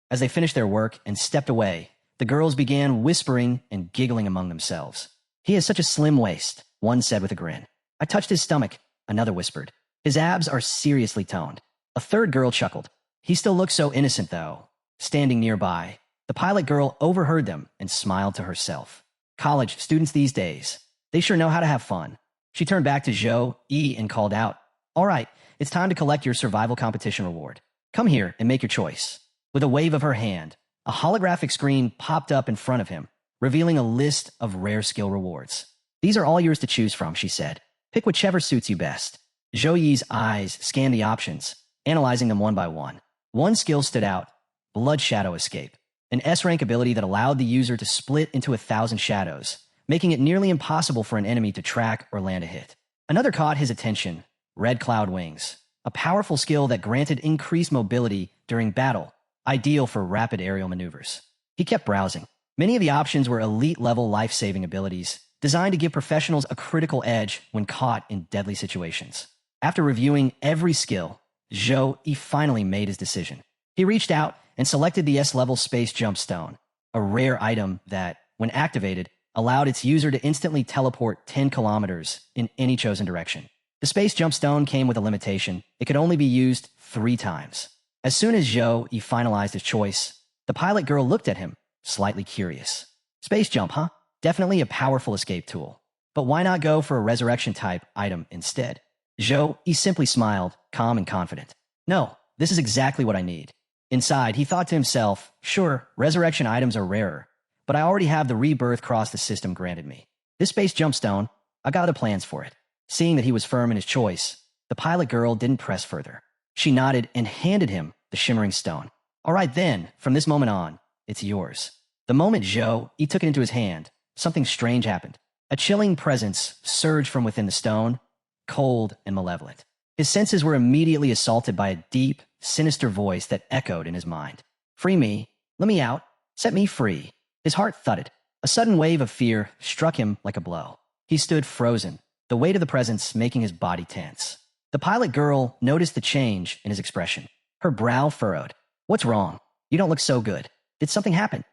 As they finished their work and stepped away, the girls began whispering and giggling among themselves. "He has such a slim waist," one said with a grin. "I touched his stomach," another whispered. "His abs are seriously toned." A third girl chuckled. "He still looks so innocent, though." Standing nearby, the pilot girl overheard them and smiled to herself. College students these days, they sure know how to have fun. She turned back to Zhou Yi and called out, "All right, it's time to collect your survival competition reward. Come here and make your choice." With a wave of her hand, a holographic screen popped up in front of him, revealing a list of rare skill rewards. "These are all yours to choose from," she said. "Pick whichever suits you best." Zhou Yi's eyes scanned the options, analyzing them one by one. One skill stood out, Blood Shadow Escape, an S-rank ability that allowed the user to split into 1,000 shadows, making it nearly impossible for an enemy to track or land a hit. Another caught his attention, Red Cloud Wings, a powerful skill that granted increased mobility during battle, ideal for rapid aerial maneuvers. He kept browsing. Many of the options were elite-level life-saving abilities, designed to give professionals a critical edge when caught in deadly situations. After reviewing every skill, Zhou finally made his decision. He reached out and selected the S-level Space Jump Stone, a rare item that, when activated, allowed its user to instantly teleport 10 kilometers in any chosen direction. The Space Jump Stone came with a limitation. It could only be used 3 times. As soon as Zhou finalized his choice, the pilot girl looked at him, slightly curious. Space jump, huh? Definitely a powerful escape tool. But why not go for a resurrection-type item instead? Zhou simply smiled, calm and confident. No, this is exactly what I need. Inside, he thought to himself, sure, resurrection items are rarer, but I already have the rebirth cross the system granted me. This Space Jump Stone, I got the plans for it. Seeing that he was firm in his choice, the pilot girl didn't press further. She nodded and handed him the shimmering stone. All right then, from this moment on, it's yours. The moment Zhou took it into his hand, something strange happened. A chilling presence surged from within the stone, cold and malevolent. His senses were immediately assaulted by a deep, sinister voice that echoed in his mind. Free me, let me out, set me free. His heart thudded. A sudden wave of fear struck him like a blow. He stood frozen, the weight of the presence making his body tense. The pilot girl noticed the change in his expression. Her brow furrowed. What's wrong? You don't look so good. Did something happen?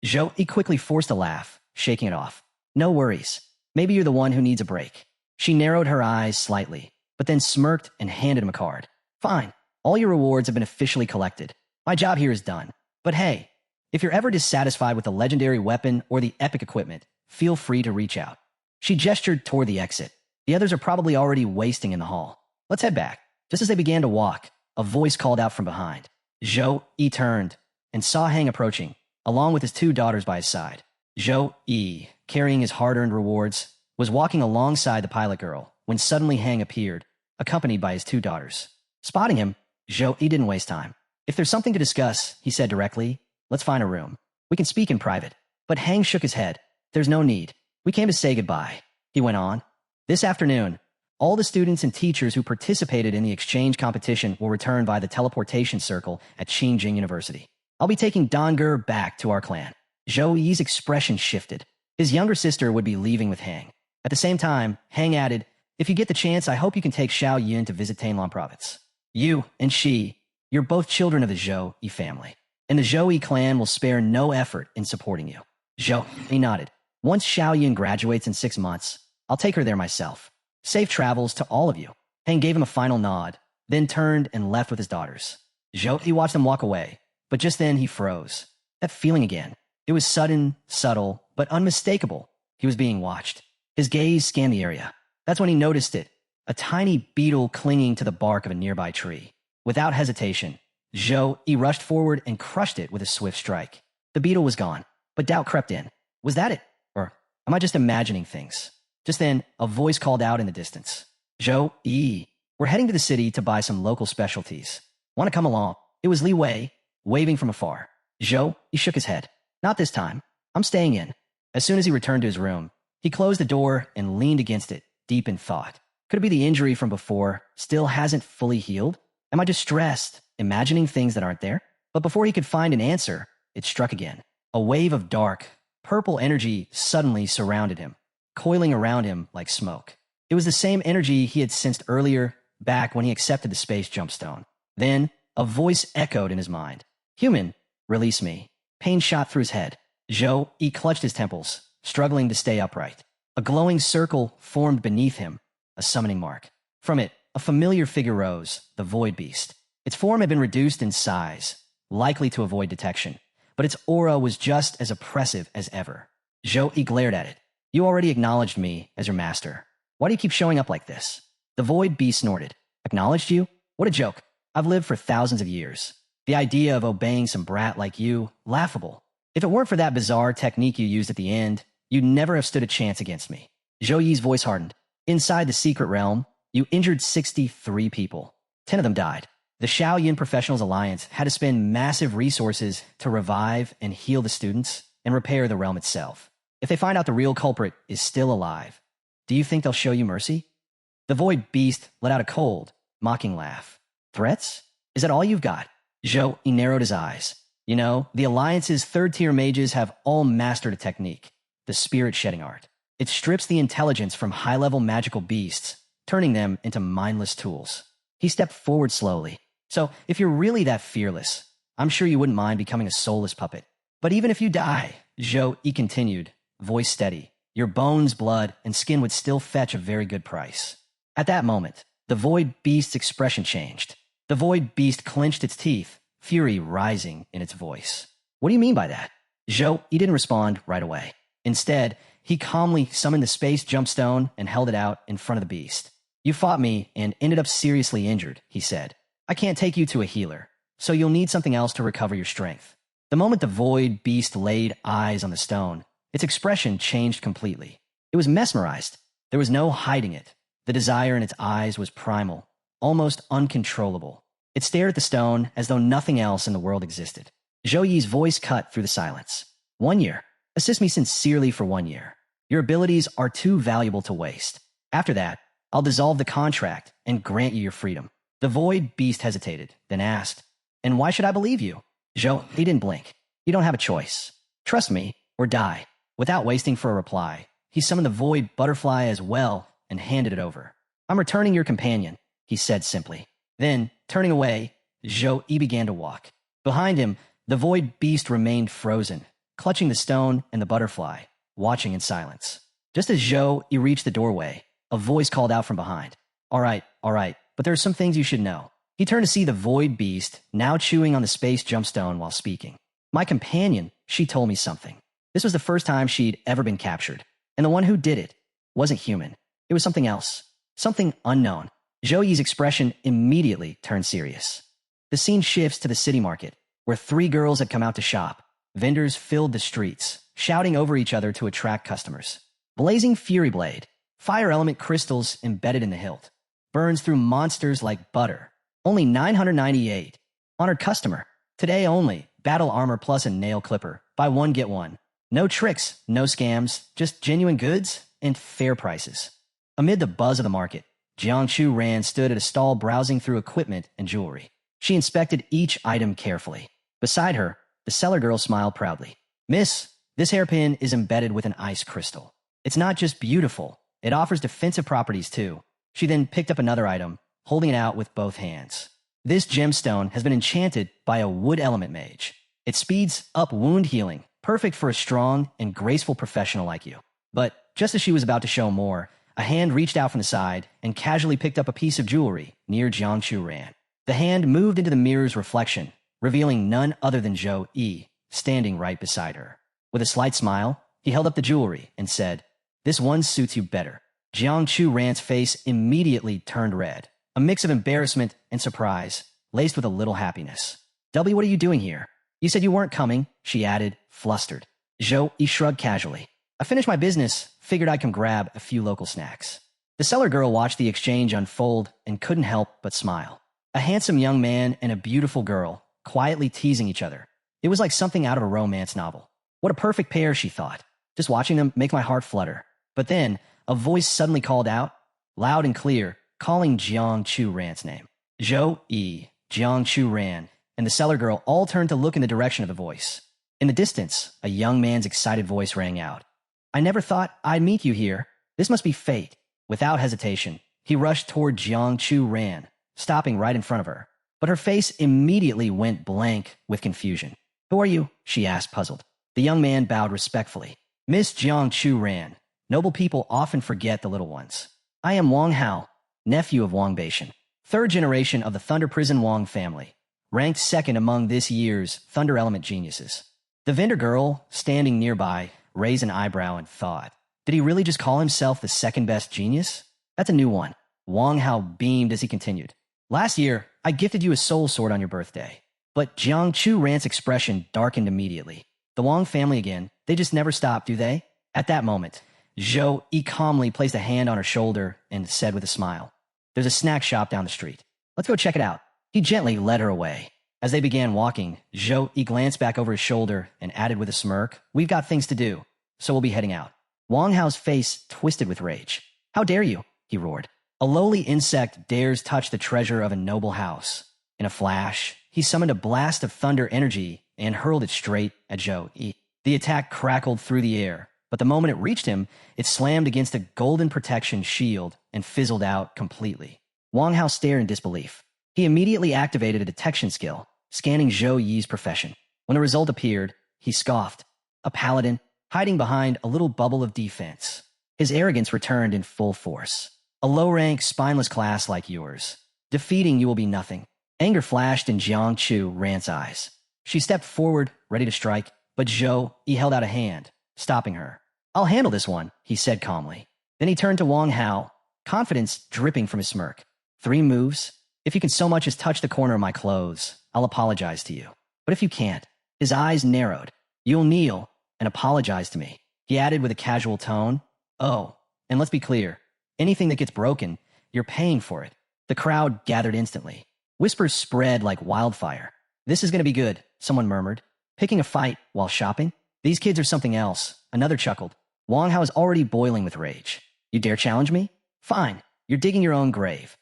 Zhou quickly forced a laugh, shaking it off. No worries. Maybe you're the one who needs a break. She narrowed her eyes slightly, but then smirked and handed him a card. Fine. All your rewards have been officially collected. My job here is done. But hey, if you're ever dissatisfied with the legendary weapon or the epic equipment, feel free to reach out. She gestured toward the exit. The others are probably already wasting in the hall. Let's head back. Just as they began to walk, a voice called out from behind. Zhou turned and saw Hang approaching, along with his 2 daughters by his side. Zhou, carrying his hard-earned rewards, was walking alongside the pilot girl when suddenly Hang appeared, accompanied by his 2 daughters. Spotting him, Zhou didn't waste time. If there's something to discuss, he said directly, let's find a room. We can speak in private. But Hang shook his head. There's no need. We came to say goodbye. He went on. This afternoon, all the students and teachers who participated in the exchange competition will return by the teleportation circle at Xinjiang University. I'll be taking Donger back to our clan. Zhou expression shifted. His younger sister would be leaving with Hang. At the same time, Hang added, if you get the chance, I hope you can take Xiao Yun to visit Tainlan province. You and you're both children of the Zhou family. And the Zhou clan will spare no effort in supporting you. Zhou nodded. Once Xiao Yun graduates in 6 months, I'll take her there myself. Safe travels to all of you. Hang gave him a final nod, then turned and left with his daughters. Zhou watched them walk away, but just then he froze. That feeling again. It was sudden, subtle, but unmistakable. He was being watched. His gaze scanned the area. That's when he noticed it. A tiny beetle clinging to the bark of a nearby tree. Without hesitation, Zhou rushed forward and crushed it with a swift strike. The beetle was gone, but doubt crept in. Was that it? Or am I just imagining things? Just then, a voice called out in the distance. Zhou, we're heading to the city to buy some local specialties. Want to come along? It was Li Wei, waving from afar. Zhou, shook his head. Not this time. I'm staying in. As soon as he returned to his room, he closed the door and leaned against it, deep in thought. Could it be the injury from before still hasn't fully healed? Am I just stressed, imagining things that aren't there? But before he could find an answer, it struck again. A wave of dark, purple energy suddenly surrounded him, coiling around him like smoke. It was the same energy he had sensed earlier, back when he accepted the space jump stone. Then, a voice echoed in his mind. Human, release me. Pain shot through his head. Zhou clutched his temples, struggling to stay upright. A glowing circle formed beneath him, a summoning mark. From it, a familiar figure rose, the Void Beast. Its form had been reduced in size, likely to avoid detection, but its aura was just as oppressive as ever. Zhou glared at it. You already acknowledged me as your master. Why do you keep showing up like this? The Void Beast snorted. Acknowledged you? What a joke. I've lived for thousands of years. The idea of obeying some brat like you, laughable. If it weren't for that bizarre technique you used at the end, you'd never have stood a chance against me. Zhou Yi's voice hardened. Inside the secret realm, you injured 63 people. 10 of them died. The Xiao Yin Professionals Alliance had to spend massive resources to revive and heal the students and repair the realm itself. If they find out the real culprit is still alive, do you think they'll show you mercy? The Void Beast let out a cold, mocking laugh. Threats? Is that all you've got? Zhou narrowed his eyes. You know, the Alliance's third-tier mages have all mastered a technique, the spirit-shedding art. It strips the intelligence from high-level magical beasts, turning them into mindless tools. He stepped forward slowly. So, if you're really that fearless, I'm sure you wouldn't mind becoming a soulless puppet. But even if you die, Zhou Yi continued, voice steady, your bones, blood, and skin would still fetch a very good price. At that moment, the Void Beast's expression changed. The Void Beast clenched its teeth, fury rising in its voice. What do you mean by that? Zhou Yi didn't respond right away. Instead, he calmly summoned the space jump stone and held it out in front of the beast. You fought me and ended up seriously injured, he said. I can't take you to a healer, so you'll need something else to recover your strength. The moment the Void Beast laid eyes on the stone, its expression changed completely. It was mesmerized. There was no hiding it. The desire in its eyes was primal, almost uncontrollable. It stared at the stone as though nothing else in the world existed. Zhou Yi's voice cut through the silence. 1 year. Assist me sincerely for 1 year. Your abilities are too valuable to waste. After that, I'll dissolve the contract and grant you your freedom. The Void Beast hesitated, then asked, and why should I believe you? Zhou Yi didn't blink. You don't have a choice. Trust me, or die. Without waiting for a reply, he summoned the Void Butterfly as well and handed it over. I'm returning your companion, he said simply. Then, turning away, Zhou Yi began to walk. Behind him, the Void Beast remained frozen, clutching the stone and the butterfly, watching in silence. Just as Zhou Yi reached the doorway, a voice called out from behind. All right, but there are some things you should know. He turned to see the Void Beast, now chewing on the space jumpstone while speaking. My companion, she told me something. This was the first time she'd ever been captured, and the one who did it wasn't human. It was something else, something unknown. Zhou Yi's expression immediately turned serious. The scene shifts to the city market, where 3 girls had come out to shop. Vendors filled the streets, shouting over each other to attract customers. Blazing Fury Blade, fire element crystals embedded in the hilt, burns through monsters like butter. Only 998. Honored customer. Today only, battle armor plus a nail clipper. Buy one, get one. No tricks, no scams, just genuine goods and fair prices. Amid the buzz of the market, Jiangchu Ran stood at a stall browsing through equipment and jewelry. She inspected each item carefully. Beside her, the seller girl smiled proudly. Miss, this hairpin is embedded with an ice crystal. It's not just beautiful, it offers defensive properties too. She then picked up another item, holding it out with both hands. This gemstone has been enchanted by a wood element mage. It speeds up wound healing, perfect for a strong and graceful professional like you. But just as she was about to show more, a hand reached out from the side and casually picked up a piece of jewelry near Jiangchu Ran. The hand moved into the mirror's reflection, revealing none other than Zhou Yi, standing right beside her. With a slight smile, he held up the jewelry and said, This one suits you better. Jiangchu Ran's face immediately turned red, a mix of embarrassment and surprise, laced with a little happiness. W, what are you doing here? You said you weren't coming, she added, flustered. Zhou Yi shrugged casually. I finished my business, figured I'd come grab a few local snacks. The seller girl watched the exchange unfold and couldn't help but smile. A handsome young man and a beautiful girl, quietly teasing each other. It was like something out of a romance novel. What a perfect pair, she thought. Just watching them make my heart flutter. But then, a voice suddenly called out, loud and clear, calling Jiangchu Ran's name. Zhou Yi, Jiangchu Ran, and the seller girl all turned to look in the direction of the voice. In the distance, a young man's excited voice rang out. I never thought I'd meet you here. This must be fate. Without hesitation, he rushed toward Jiangchu Ran, stopping right in front of her. But her face immediately went blank with confusion. Who are you? She asked, puzzled. The young man bowed respectfully. Miss Jiangchu Ran. Noble people often forget the little ones. I am Wang Hao, nephew of Wang Beishan, 3rd generation of the Thunder Prison Wang family, ranked 2nd among this year's Thunder Element geniuses. The vendor girl, standing nearby, raised an eyebrow and thought, did he really just call himself the 2nd best genius? That's a new one. Wang Hao beamed as he continued. Last year, I gifted you a soul sword on your birthday. But Jiangchu Ran's expression darkened immediately. The Wang family again, they just never stop, do they? At that moment, Zhou Yi calmly placed a hand on her shoulder and said with a smile, There's a snack shop down the street. Let's go check it out. He gently led her away. As they began walking, Zhou Yi glanced back over his shoulder and added with a smirk, We've got things to do, so we'll be heading out. Wang Hao's face twisted with rage. How dare you? He roared. A lowly insect dares touch the treasure of a noble house. In a flash, he summoned a blast of thunder energy and hurled it straight at Zhou Yi. The attack crackled through the air, but the moment it reached him, it slammed against a golden protection shield and fizzled out completely. Wang Hao stared in disbelief. He immediately activated a detection skill, scanning Zhou Yi's profession. When the result appeared, he scoffed. A paladin, hiding behind a little bubble of defense. His arrogance returned in full force. A low-rank, spineless class like yours. Defeating you will be nothing. Anger flashed in Jiang Chu Ran's eyes. She stepped forward, ready to strike, but Zhou Yi held out a hand, stopping her. I'll handle this one, he said calmly. Then he turned to Wang Hao, confidence dripping from his smirk. 3 moves. If you can so much as touch the corner of my clothes, I'll apologize to you. But if you can't, his eyes narrowed. You'll kneel and apologize to me. He added with a casual tone. Oh, and let's be clear. Anything that gets broken, you're paying for it. The crowd gathered instantly. Whispers spread like wildfire. This is going to be good, someone murmured. Picking a fight while shopping? These kids are something else. Another chuckled. Wang Hao is already boiling with rage. You dare challenge me? Fine. You're digging your own grave.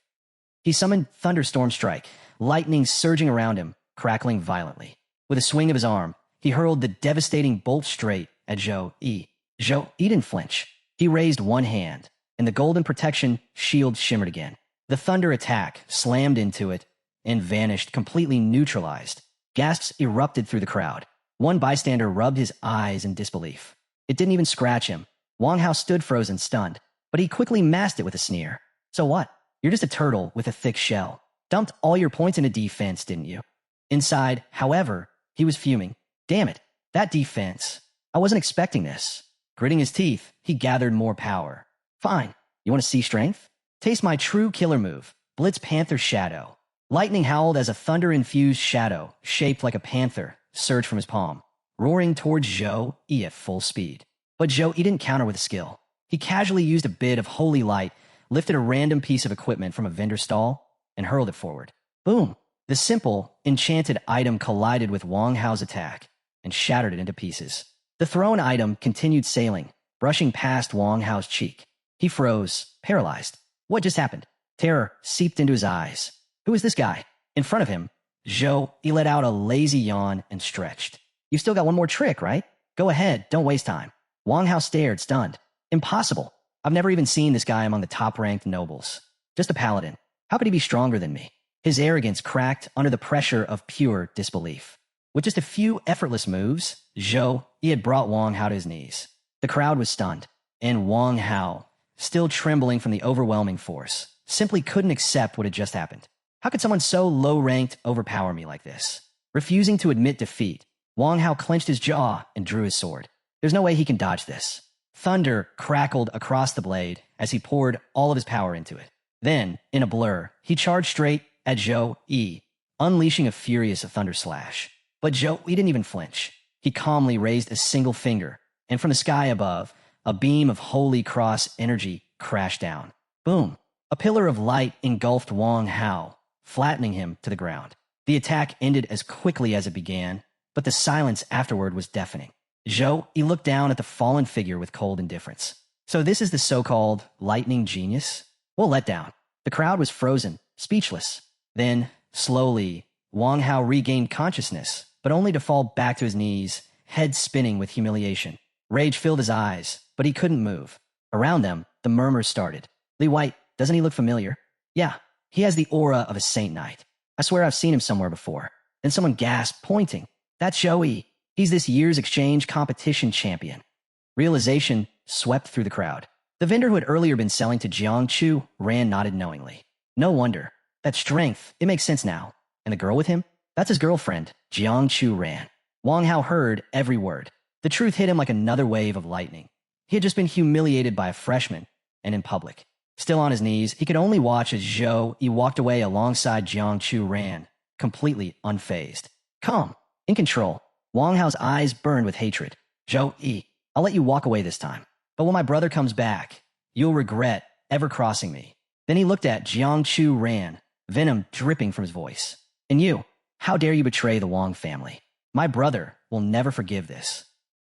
He summoned Thunderstorm Strike, lightning surging around him, crackling violently. With a swing of his arm, he hurled the devastating bolt straight at Zhou Yi. Zhou Yi didn't flinch. He raised one hand, and the golden protection shield shimmered again. The thunder attack slammed into it and vanished, completely neutralized. Gasps erupted through the crowd. One bystander rubbed his eyes in disbelief. It didn't even scratch him. Wang Hao stood frozen, stunned, but he quickly masked it with a sneer. So what? You're just a turtle with a thick shell. Dumped all your points into defense, didn't you? Inside, however, he was fuming. Damn it, that defense. I wasn't expecting this. Gritting his teeth, he gathered more power. Fine. You want to see strength? Taste my true killer move, Blitz Panther Shadow. Lightning howled as a thunder-infused shadow, shaped like a panther, surged from his palm, roaring towards Zhou Yi at full speed. But Zhou Yi didn't counter with a skill. He casually used a bit of holy light, lifted a random piece of equipment from a vendor stall, and hurled it forward. Boom! The simple, enchanted item collided with Wang Hao's attack and shattered it into pieces. The thrown item continued sailing, brushing past Wang Hao's cheek. He froze, paralyzed. What just happened? Terror seeped into his eyes. Who is this guy? In front of him, Zhou Yi let out a lazy yawn and stretched. You've still got one more trick, right? Go ahead, don't waste time. Wang Hao stared, stunned. Impossible. I've never even seen this guy among the top-ranked nobles. Just a paladin. How could he be stronger than me? His arrogance cracked under the pressure of pure disbelief. With just a few effortless moves, Zhou Yi had brought Wang Hao to his knees. The crowd was stunned, and Wang Hao, still trembling from the overwhelming force, simply couldn't accept what had just happened. How could someone so low-ranked overpower me like this? Refusing to admit defeat, Wang Hao clenched his jaw and drew his sword. There's no way he can dodge this. Thunder crackled across the blade as he poured all of his power into it. Then, in a blur, he charged straight at Zhou Yi, unleashing a furious thunder slash. But Zhou Yi didn't even flinch. He calmly raised a single finger, and from the sky above, a beam of holy cross energy crashed down. Boom! A pillar of light engulfed Wang Hao, flattening him to the ground. The attack ended as quickly as it began, but the silence afterward was deafening. Zhou Yi looked down at the fallen figure with cold indifference. So this is the so-called lightning genius? Well, let down. The crowd was frozen, speechless. Then, slowly, Wang Hao regained consciousness, but only to fall back to his knees, head spinning with humiliation. Rage filled his eyes, but he couldn't move. Around them, the murmurs started. Li White, doesn't he look familiar? Yeah, he has the aura of a saint knight. I swear I've seen him somewhere before. Then someone gasped, pointing. That's Zhou Yi. He's this year's exchange competition champion. Realization swept through the crowd. The vendor who had earlier been selling to Jiang Chu nodded knowingly. No wonder. That strength, it makes sense now. And the girl with him? That's his girlfriend, Jiang Chu Ran. Wang Hao heard every word. The truth hit him like another wave of lightning. He had just been humiliated by a freshman, and in public. Still on his knees, he could only watch as Zhou Yi walked away alongside Jiang Chu Ran, completely unfazed. Calm, in control. Wang Hao's eyes burned with hatred. Zhou Yi, I'll let you walk away this time. But when my brother comes back, you'll regret ever crossing me. Then he looked at Jiang Chu Ran, venom dripping from his voice. And you, how dare you betray the Wang family? My brother will never forgive this.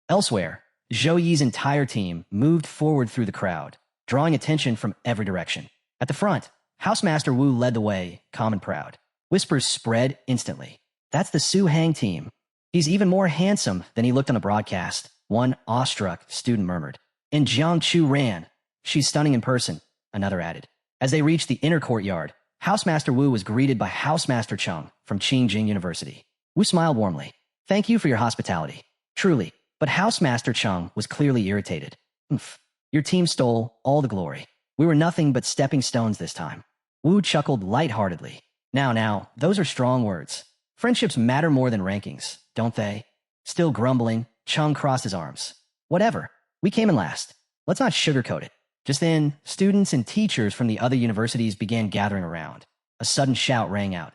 Elsewhere, Zhou Yi's entire team moved forward through the crowd, drawing attention from every direction. At the front, Housemaster Wu led the way, calm and proud. Whispers spread instantly. That's the Su Hang team. He's even more handsome than he looked on the broadcast, one awestruck student murmured. And Jiang Chu ran. She's stunning in person, another added. As they reached the inner courtyard, Housemaster Wu was greeted by Housemaster Chung from Qingjing University. Wu smiled warmly. Thank you for your hospitality. Truly. But Housemaster Chung was clearly irritated. Oof. Your team stole all the glory. We were nothing but stepping stones this time. Wu chuckled lightheartedly. Now, those are strong words. Friendships matter more than rankings, don't they? Still grumbling, Chung crossed his arms. Whatever. We came in last. Let's not sugarcoat it. Just then, students and teachers from the other universities began gathering around. A sudden shout rang out.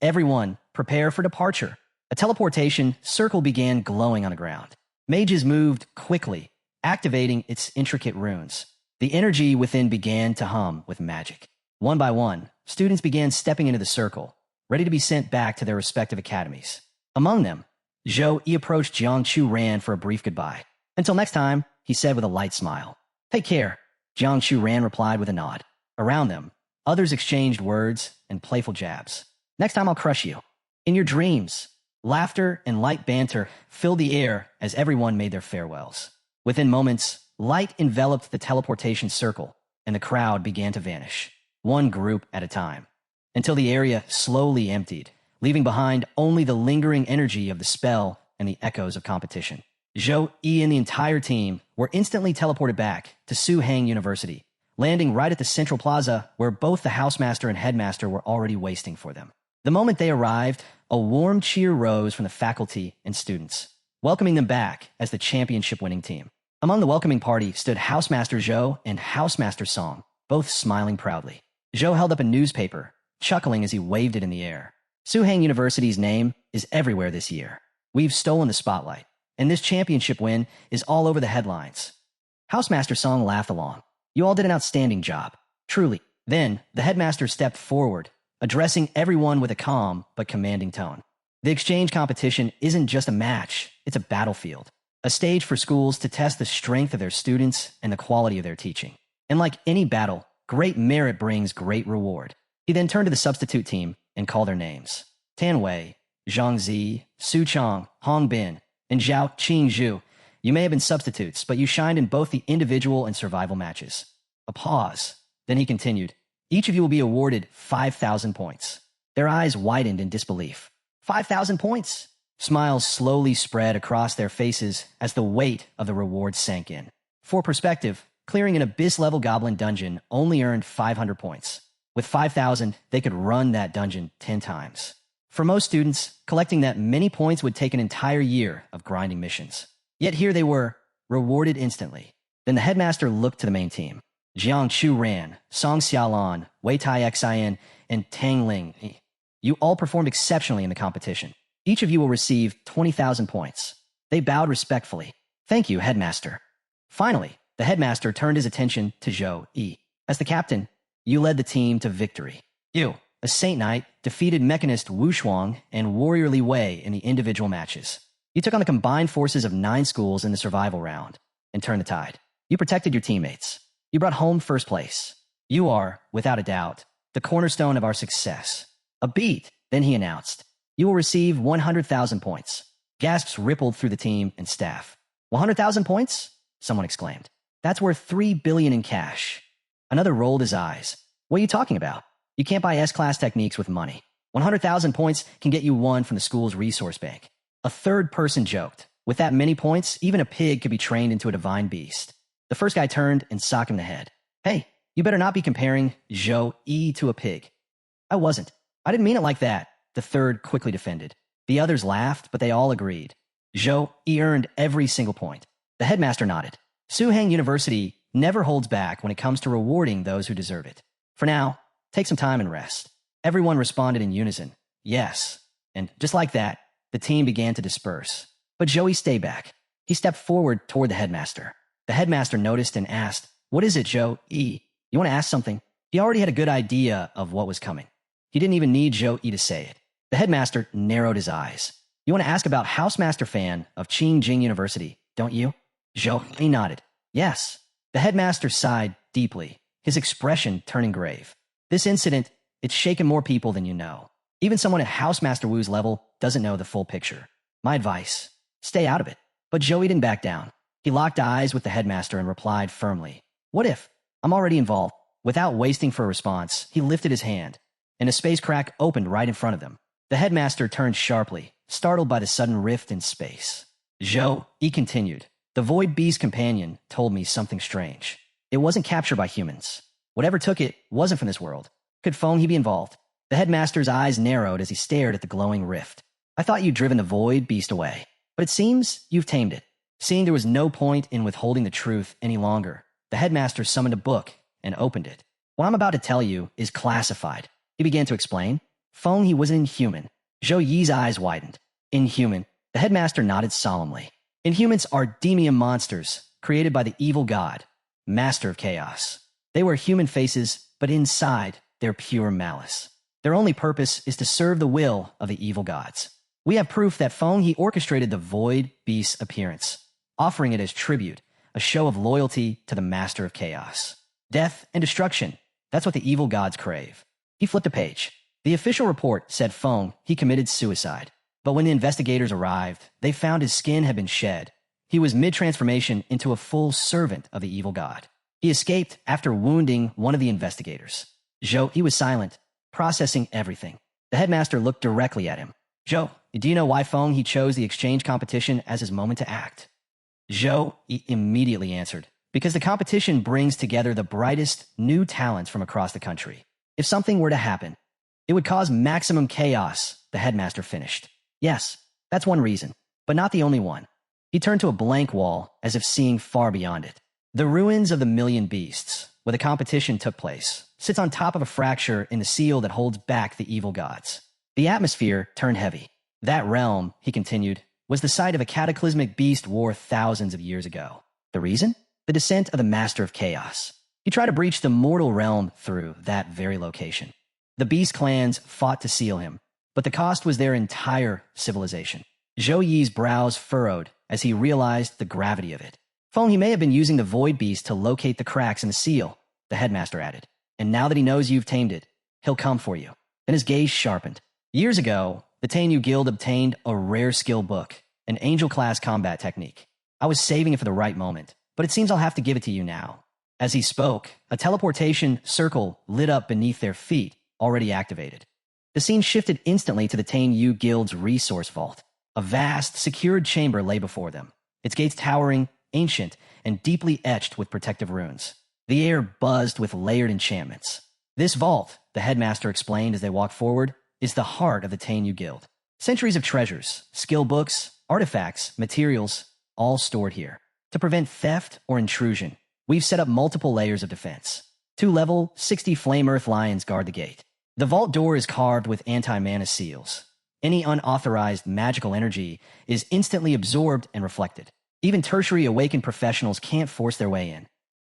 Everyone, prepare for departure. A teleportation circle began glowing on the ground. Mages moved quickly, activating its intricate runes. The energy within began to hum with magic. One by one, students began stepping into the circle, ready to be sent back to their respective academies. Among them, Zhou Yi approached Jiang Chu Ran for a brief goodbye. Until next time, he said with a light smile. Take care. Jiang Chu Ran replied with a nod. Around them, others exchanged words and playful jabs. Next time I'll crush you. In your dreams. Laughter and light banter filled the air as everyone made their farewells. Within moments, light enveloped the teleportation circle, and the crowd began to vanish, one group at a time, until the area slowly emptied, leaving behind only the lingering energy of the spell and the echoes of competition. Zhou Yi and the entire team were instantly teleported back to Suhang University, landing right at the central plaza where both the housemaster and headmaster were already waiting for them. The moment they arrived, a warm cheer rose from the faculty and students, welcoming them back as the championship-winning team. Among the welcoming party stood Housemaster Zhou and Housemaster Song, both smiling proudly. Zhou held up a newspaper, chuckling as he waved it in the air. Suhang University's name is everywhere this year. We've stolen the spotlight, and this championship win is all over the headlines. Housemaster Song laughed along. You all did an outstanding job. Truly. Then, the headmaster stepped forward, addressing everyone with a calm but commanding tone. The exchange competition isn't just a match, it's a battlefield. A stage for schools to test the strength of their students and the quality of their teaching. And like any battle, great merit brings great reward. He then turned to the substitute team and called their names. Tan Wei, Zhang Zi, Su Chang, Hong Bin, and Zhao Qingzhu. You may have been substitutes, but you shined in both the individual and survival matches. A pause. Then he continued. Each of you will be awarded 5,000 points. Their eyes widened in disbelief. 5,000 points! Smiles slowly spread across their faces as the weight of the reward sank in. For perspective, clearing an abyss-level goblin dungeon only earned 500 points. With 5,000, they could run that dungeon 10 times. For most students, collecting that many points would take an entire year of grinding missions. Yet here they were, rewarded instantly. Then the headmaster looked to the main team. Jiang Chu Ran, Song Xiaolan, Wei Tai Xian, and Tang Ling. You all performed exceptionally in the competition. Each of you will receive 20,000 points. They bowed respectfully. Thank you, headmaster. Finally, the headmaster turned his attention to Zhou Yi. As the captain, you led the team to victory. You, a Saint Knight, defeated Mechanist Wu Shuang and Warrior Li Wei in the individual matches. You took on the combined forces of 9 schools in the survival round and turned the tide. You protected your teammates. You brought home first place. You are, without a doubt, the cornerstone of our success. A beat, then he announced. You will receive 100,000 points. Gasps rippled through the team and staff. 100,000 points? Someone exclaimed. That's worth 3 billion in cash. Another rolled his eyes. What are you talking about? You can't buy S-class techniques with money. 100,000 points can get you one from the school's resource bank. A third person joked. With that many points, even a pig could be trained into a divine beast. The first guy turned and socked him in the head. Hey, you better not be comparing Zhou Yi to a pig. I wasn't. I didn't mean it like that, the third quickly defended. The others laughed, but they all agreed. Zhou Yi earned every single point. The headmaster nodded. Suhang University never holds back when it comes to rewarding those who deserve it. For now, take some time and rest. Everyone responded in unison. Yes. And just like that, the team began to disperse. But Zhou Yi stayed back. He stepped forward toward the headmaster. The headmaster noticed and asked, What is it, Zhou Yi? You want to ask something? He already had a good idea of what was coming. He didn't even need Zhou Yi to say it. The headmaster narrowed his eyes. You want to ask about Housemaster Fan of Qingjing University, don't you? Zhou Yi nodded. Yes. The headmaster sighed deeply, his expression turning grave. This incident, it's shaken more people than you know. Even someone at Housemaster Wu's level doesn't know the full picture. My advice, stay out of it. But Joey didn't back down. He locked eyes with the headmaster and replied firmly, "What if? I'm already involved." Without waiting for a response, he lifted his hand, and a space crack opened right in front of them. The headmaster turned sharply, startled by the sudden rift in space. "Zhou," he continued, "the Void Beast companion told me something strange. It wasn't captured by humans. Whatever took it wasn't from this world. Could Feng he be involved?" The headmaster's eyes narrowed as he stared at the glowing rift. "I thought you'd driven the Void Beast away, but it seems you've tamed it." Seeing there was no point in withholding the truth any longer, the headmaster summoned a book and opened it. "What I'm about to tell you is classified," he began to explain. Feng he was an inhuman. Zhou Yi's eyes widened. "Inhuman?" The headmaster nodded solemnly. "Inhumans are demian monsters created by the evil god, master of chaos. They wear human faces, but inside they're pure malice. Their only purpose is to serve the will of the evil gods. We have proof that Feng he orchestrated the Void Beast's appearance, offering it as tribute, a show of loyalty to the master of chaos. Death and destruction, that's what the evil gods crave." He flipped a page. The official report said Feng he committed suicide, but when the investigators arrived, they found his skin had been shed. He was mid-transformation into a full servant of the evil god. He escaped after wounding one of the investigators. Zhou, he was silent, processing everything. The headmaster looked directly at him. "Zhou, do you know why Feng he chose the exchange competition as his moment to act?" Zhou he immediately answered, "Because the competition brings together the brightest new talents from across the country. If something were to happen, it would cause maximum chaos," the headmaster finished. "Yes, that's one reason, but not the only one." He turned to a blank wall as if seeing far beyond it. "The ruins of the Million Beasts, where the competition took place, sits on top of a fracture in the seal that holds back the evil gods." The atmosphere turned heavy. "That realm," he continued, "was the site of a cataclysmic beast war thousands of years ago. The reason? The descent of the Master of Chaos. He tried to breach the mortal realm through that very location. The beast clans fought to seal him, but the cost was their entire civilization." Zhou Yi's brows furrowed as he realized the gravity of it. "Feng he may have been using the Void Beast to locate the cracks in the seal," the headmaster added. "And now that he knows you've tamed it, he'll come for you." Then his gaze sharpened. "Years ago, the Tenyu Guild obtained a rare skill book, an angel-class combat technique. I was saving it for the right moment, but it seems I'll have to give it to you now." As he spoke, a teleportation circle lit up beneath their feet, already activated. The scene shifted instantly to the Tenyu Guild's resource vault. A vast, secured chamber lay before them, its gates towering, ancient, and deeply etched with protective runes. The air buzzed with layered enchantments. "This vault," the headmaster explained as they walked forward, "is the heart of the Tenyu Guild. Centuries of treasures, skill books, artifacts, materials, all stored here. To prevent theft or intrusion, we've set up multiple layers of defense. 2 level 60 Flame Earth Lions guard the gate. The vault door is carved with anti-mana seals. Any unauthorized magical energy is instantly absorbed and reflected. Even tertiary awakened professionals can't force their way in."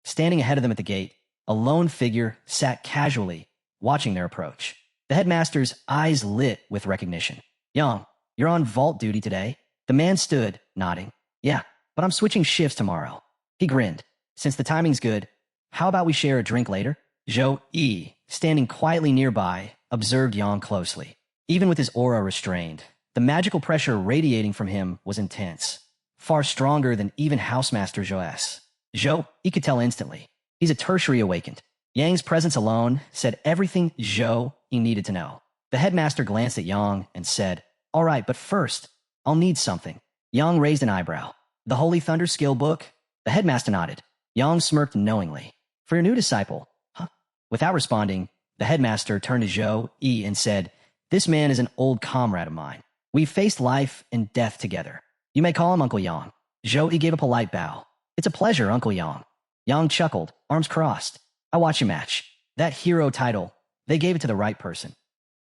Standing ahead of them at the gate, a lone figure sat casually, watching their approach. The headmaster's eyes lit with recognition. "Young, you're on vault duty today?" The man stood, nodding. "Yeah, but I'm switching shifts tomorrow." He grinned. "Since the timing's good, how about we share a drink later?" Zhou Yi, standing quietly nearby, observed Yang closely. Even with his aura restrained, the magical pressure radiating from him was intense, far stronger than even Housemaster Zhou's. Zhou, he could tell instantly. He's a tertiary awakened. Yang's presence alone said everything Zhou he needed to know. The headmaster glanced at Yang and said, "All right, but first, I'll need something." Yang raised an eyebrow. "The Holy Thunder skill book?" The headmaster nodded. Yang smirked knowingly. "For your new disciple, huh?" Without responding, the headmaster turned to Zhou Yi and said, "This man is an old comrade of mine. We've faced life and death together. You may call him Uncle Yang." Zhou Yi gave a polite bow. "It's a pleasure, Uncle Yang." Yang chuckled, arms crossed. "I watch you match. That hero title, they gave it to the right person."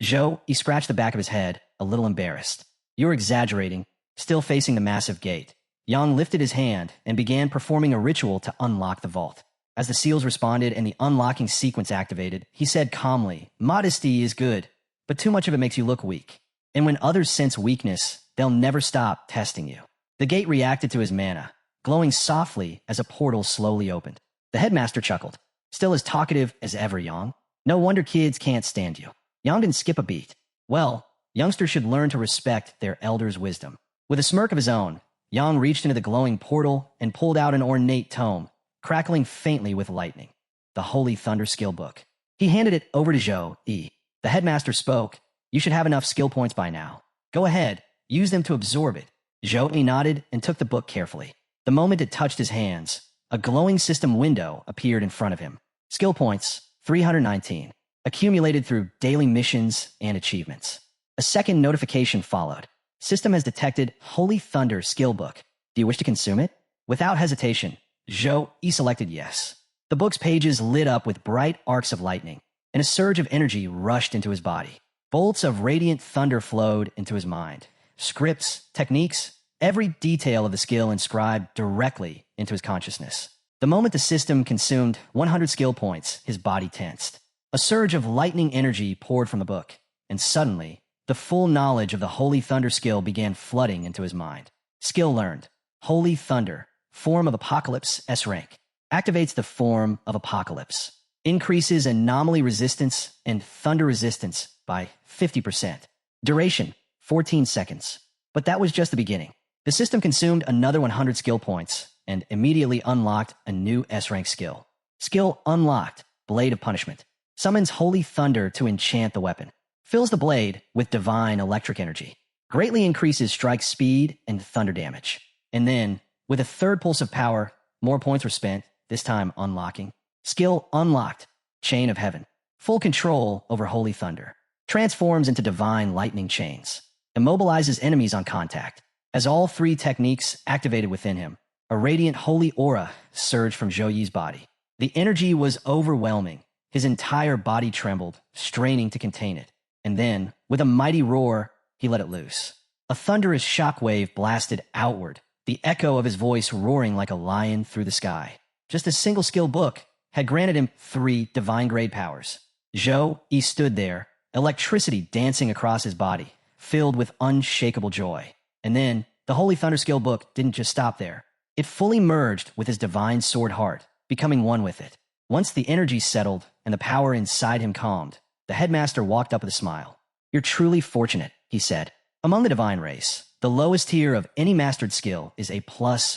Zhou Yi scratched the back of his head, a little embarrassed. "You're exaggerating." Still facing the massive gate, Yang lifted his hand and began performing a ritual to unlock the vault. As the seals responded and the unlocking sequence activated, he said calmly, "Modesty is good, but too much of it makes you look weak. And when others sense weakness, they'll never stop testing you." The gate reacted to his mana, glowing softly as a portal slowly opened. The headmaster chuckled. "Still as talkative as ever, Yang. No wonder kids can't stand you." Yang didn't skip a beat. "Well, youngsters should learn to respect their elders' wisdom." With a smirk of his own, Yang reached into the glowing portal and pulled out an ornate tome, crackling faintly with lightning. The Holy Thunder Skill Book. He handed it over to Zhou Yi. The headmaster spoke. You should have enough skill points by now. Go ahead, use them to absorb it. Zhou Yi nodded and took the book carefully. The moment it touched his hands, a glowing system window appeared in front of him. Skill points, 319, accumulated through daily missions and achievements. A second notification followed. System has detected Holy Thunder Skill Book. Do you wish to consume it? Without hesitation, Zhou Yi selected yes. The book's pages lit up with bright arcs of lightning, and a surge of energy rushed into his body. Bolts of radiant thunder flowed into his mind. Scripts, techniques, every detail of the skill inscribed directly into his consciousness. The moment the system consumed 100 skill points, his body tensed. A surge of lightning energy poured from the book, and suddenly, the full knowledge of the Holy Thunder skill began flooding into his mind. Skill learned. Holy Thunder, form of Apocalypse, S rank. Activates the form of Apocalypse. Increases anomaly resistance and thunder resistance by 50%. Duration, 14 seconds. But that was just the beginning. The system consumed another 100 skill points and immediately unlocked a new S-rank skill. Skill unlocked, Blade of Punishment. Summons Holy Thunder to enchant the weapon. Fills the blade with divine electric energy. Greatly increases strike speed and thunder damage. And then, with a third pulse of power, more points were spent, this time unlocking. Skill unlocked, Chain of Heaven. Full control over Holy Thunder. Transforms into divine lightning chains. Immobilizes enemies on contact. As all three techniques activated within him, a radiant holy aura surged from Zhou Yi's body. The energy was overwhelming. His entire body trembled, straining to contain it. And then, with a mighty roar, he let it loose. A thunderous shockwave blasted outward, the echo of his voice roaring like a lion through the sky. Just a single skill book had granted him 3 divine-grade powers. Zhou Yi stood there, electricity dancing across his body, filled with unshakable joy. And then, the Holy Thunder Skill Book didn't just stop there. It fully merged with his divine sword heart, becoming one with it. Once the energy settled and the power inside him calmed, the headmaster walked up with a smile. You're truly fortunate, he said. Among the divine race, the lowest tier of any mastered skill is A+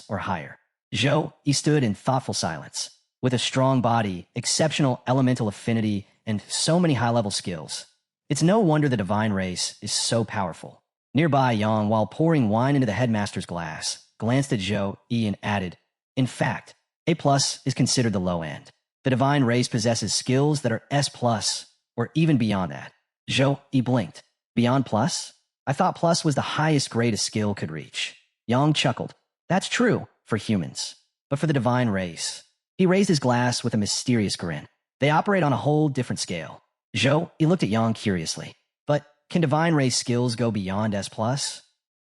or higher. Zhou Yi stood in thoughtful silence. With a strong body, exceptional elemental affinity, and so many high-level skills, it's no wonder the divine race is so powerful. Nearby, Yang, while pouring wine into the headmaster's glass, glanced at Zhou Yi and added, in fact, A+ is considered the low end. The divine race possesses skills that are S+, or even beyond that. Zhou Yi blinked. Beyond plus? I thought plus was the highest grade a skill could reach. Yang chuckled. That's true for humans, but for the divine race. He raised his glass with a mysterious grin. They operate on a whole different scale. Zhou Yi looked at Yang curiously. But can divine race skills go beyond S+?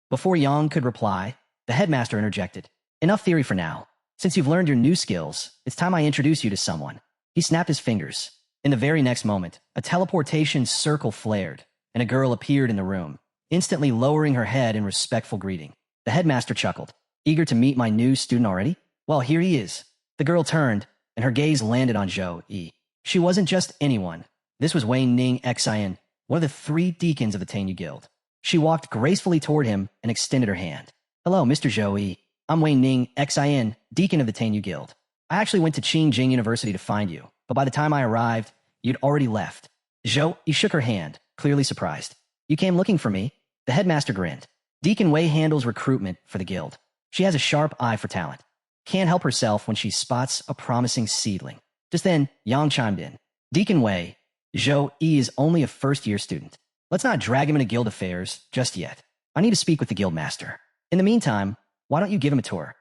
Before Yang could reply, the headmaster interjected. Enough theory for now. Since you've learned your new skills, it's time I introduce you to someone. He snapped his fingers. In the very next moment, a teleportation circle flared, and a girl appeared in the room, instantly lowering her head in respectful greeting. The headmaster chuckled. Eager to meet my new student already? Well, here he is. The girl turned, and her gaze landed on Zhou Yi. She wasn't just anyone. This was Wei Ning Xian, one of the 3 deacons of the Tangyu Guild. She walked gracefully toward him and extended her hand. Hello, Mr. Zhou Yi. I'm Wei Ning Xian, deacon of the Tangyu Guild. I actually went to Qingjing University to find you, but by the time I arrived, you'd already left. Zhou Yi shook her hand, clearly surprised. You came looking for me? The headmaster grinned. Deacon Wei handles recruitment for the guild. She has a sharp eye for talent. Can't help herself when she spots a promising seedling. Just then, Yang chimed in. Deacon Wei, Zhou Yi is only a first-year student. Let's not drag him into guild affairs just yet. I need to speak with the guild master. In the meantime, why don't you give him a tour?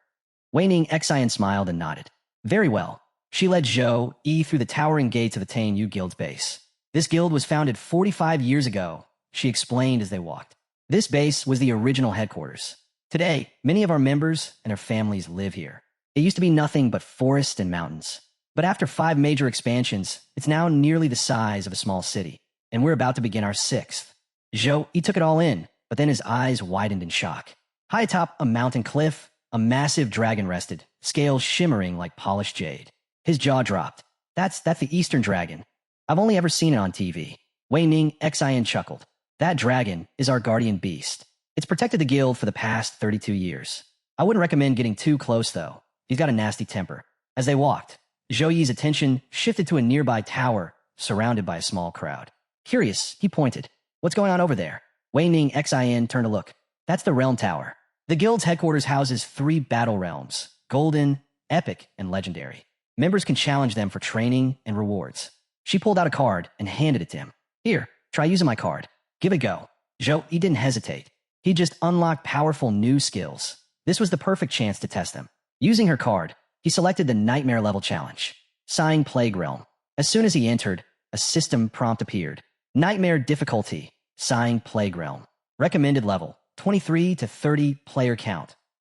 Wei Ning Xian smiled and nodded. Very well. She led Zhou Yi through the towering gates of the Tangyu Guild's base. This guild was founded 45 years ago, she explained as they walked. This base was the original headquarters. Today, many of our members and their families live here. It used to be nothing but forest and mountains. But after 5 major expansions, it's now nearly the size of a small city, and we're about to begin our 6th. Zhou Yi took it all in, but then his eyes widened in shock. High atop a mountain cliff, a massive dragon rested, scales shimmering like polished jade. His jaw dropped. That's the Eastern Dragon. I've only ever seen it on TV. Wei Ning Xian chuckled. That dragon is our guardian beast. It's protected the guild for the past 32 years. I wouldn't recommend getting too close, though. He's got a nasty temper. As they walked, Zhou Yi's attention shifted to a nearby tower surrounded by a small crowd. Curious, he pointed. What's going on over there? Wei Ning Xin turned to look. That's the Realm Tower. The guild's headquarters houses 3 battle realms: Golden, Epic, and Legendary. Members can challenge them for training and rewards. She pulled out a card and handed it to him. Here, try using my card. Give it a go. Zhou Yi didn't hesitate. He just unlocked powerful new skills. This was the perfect chance to test them. Using her card, he selected the Nightmare level challenge. Sighing Plague Realm. As soon as he entered, a system prompt appeared. Nightmare difficulty. Sighing Plague Realm. Recommended level. 23 to 30 player count.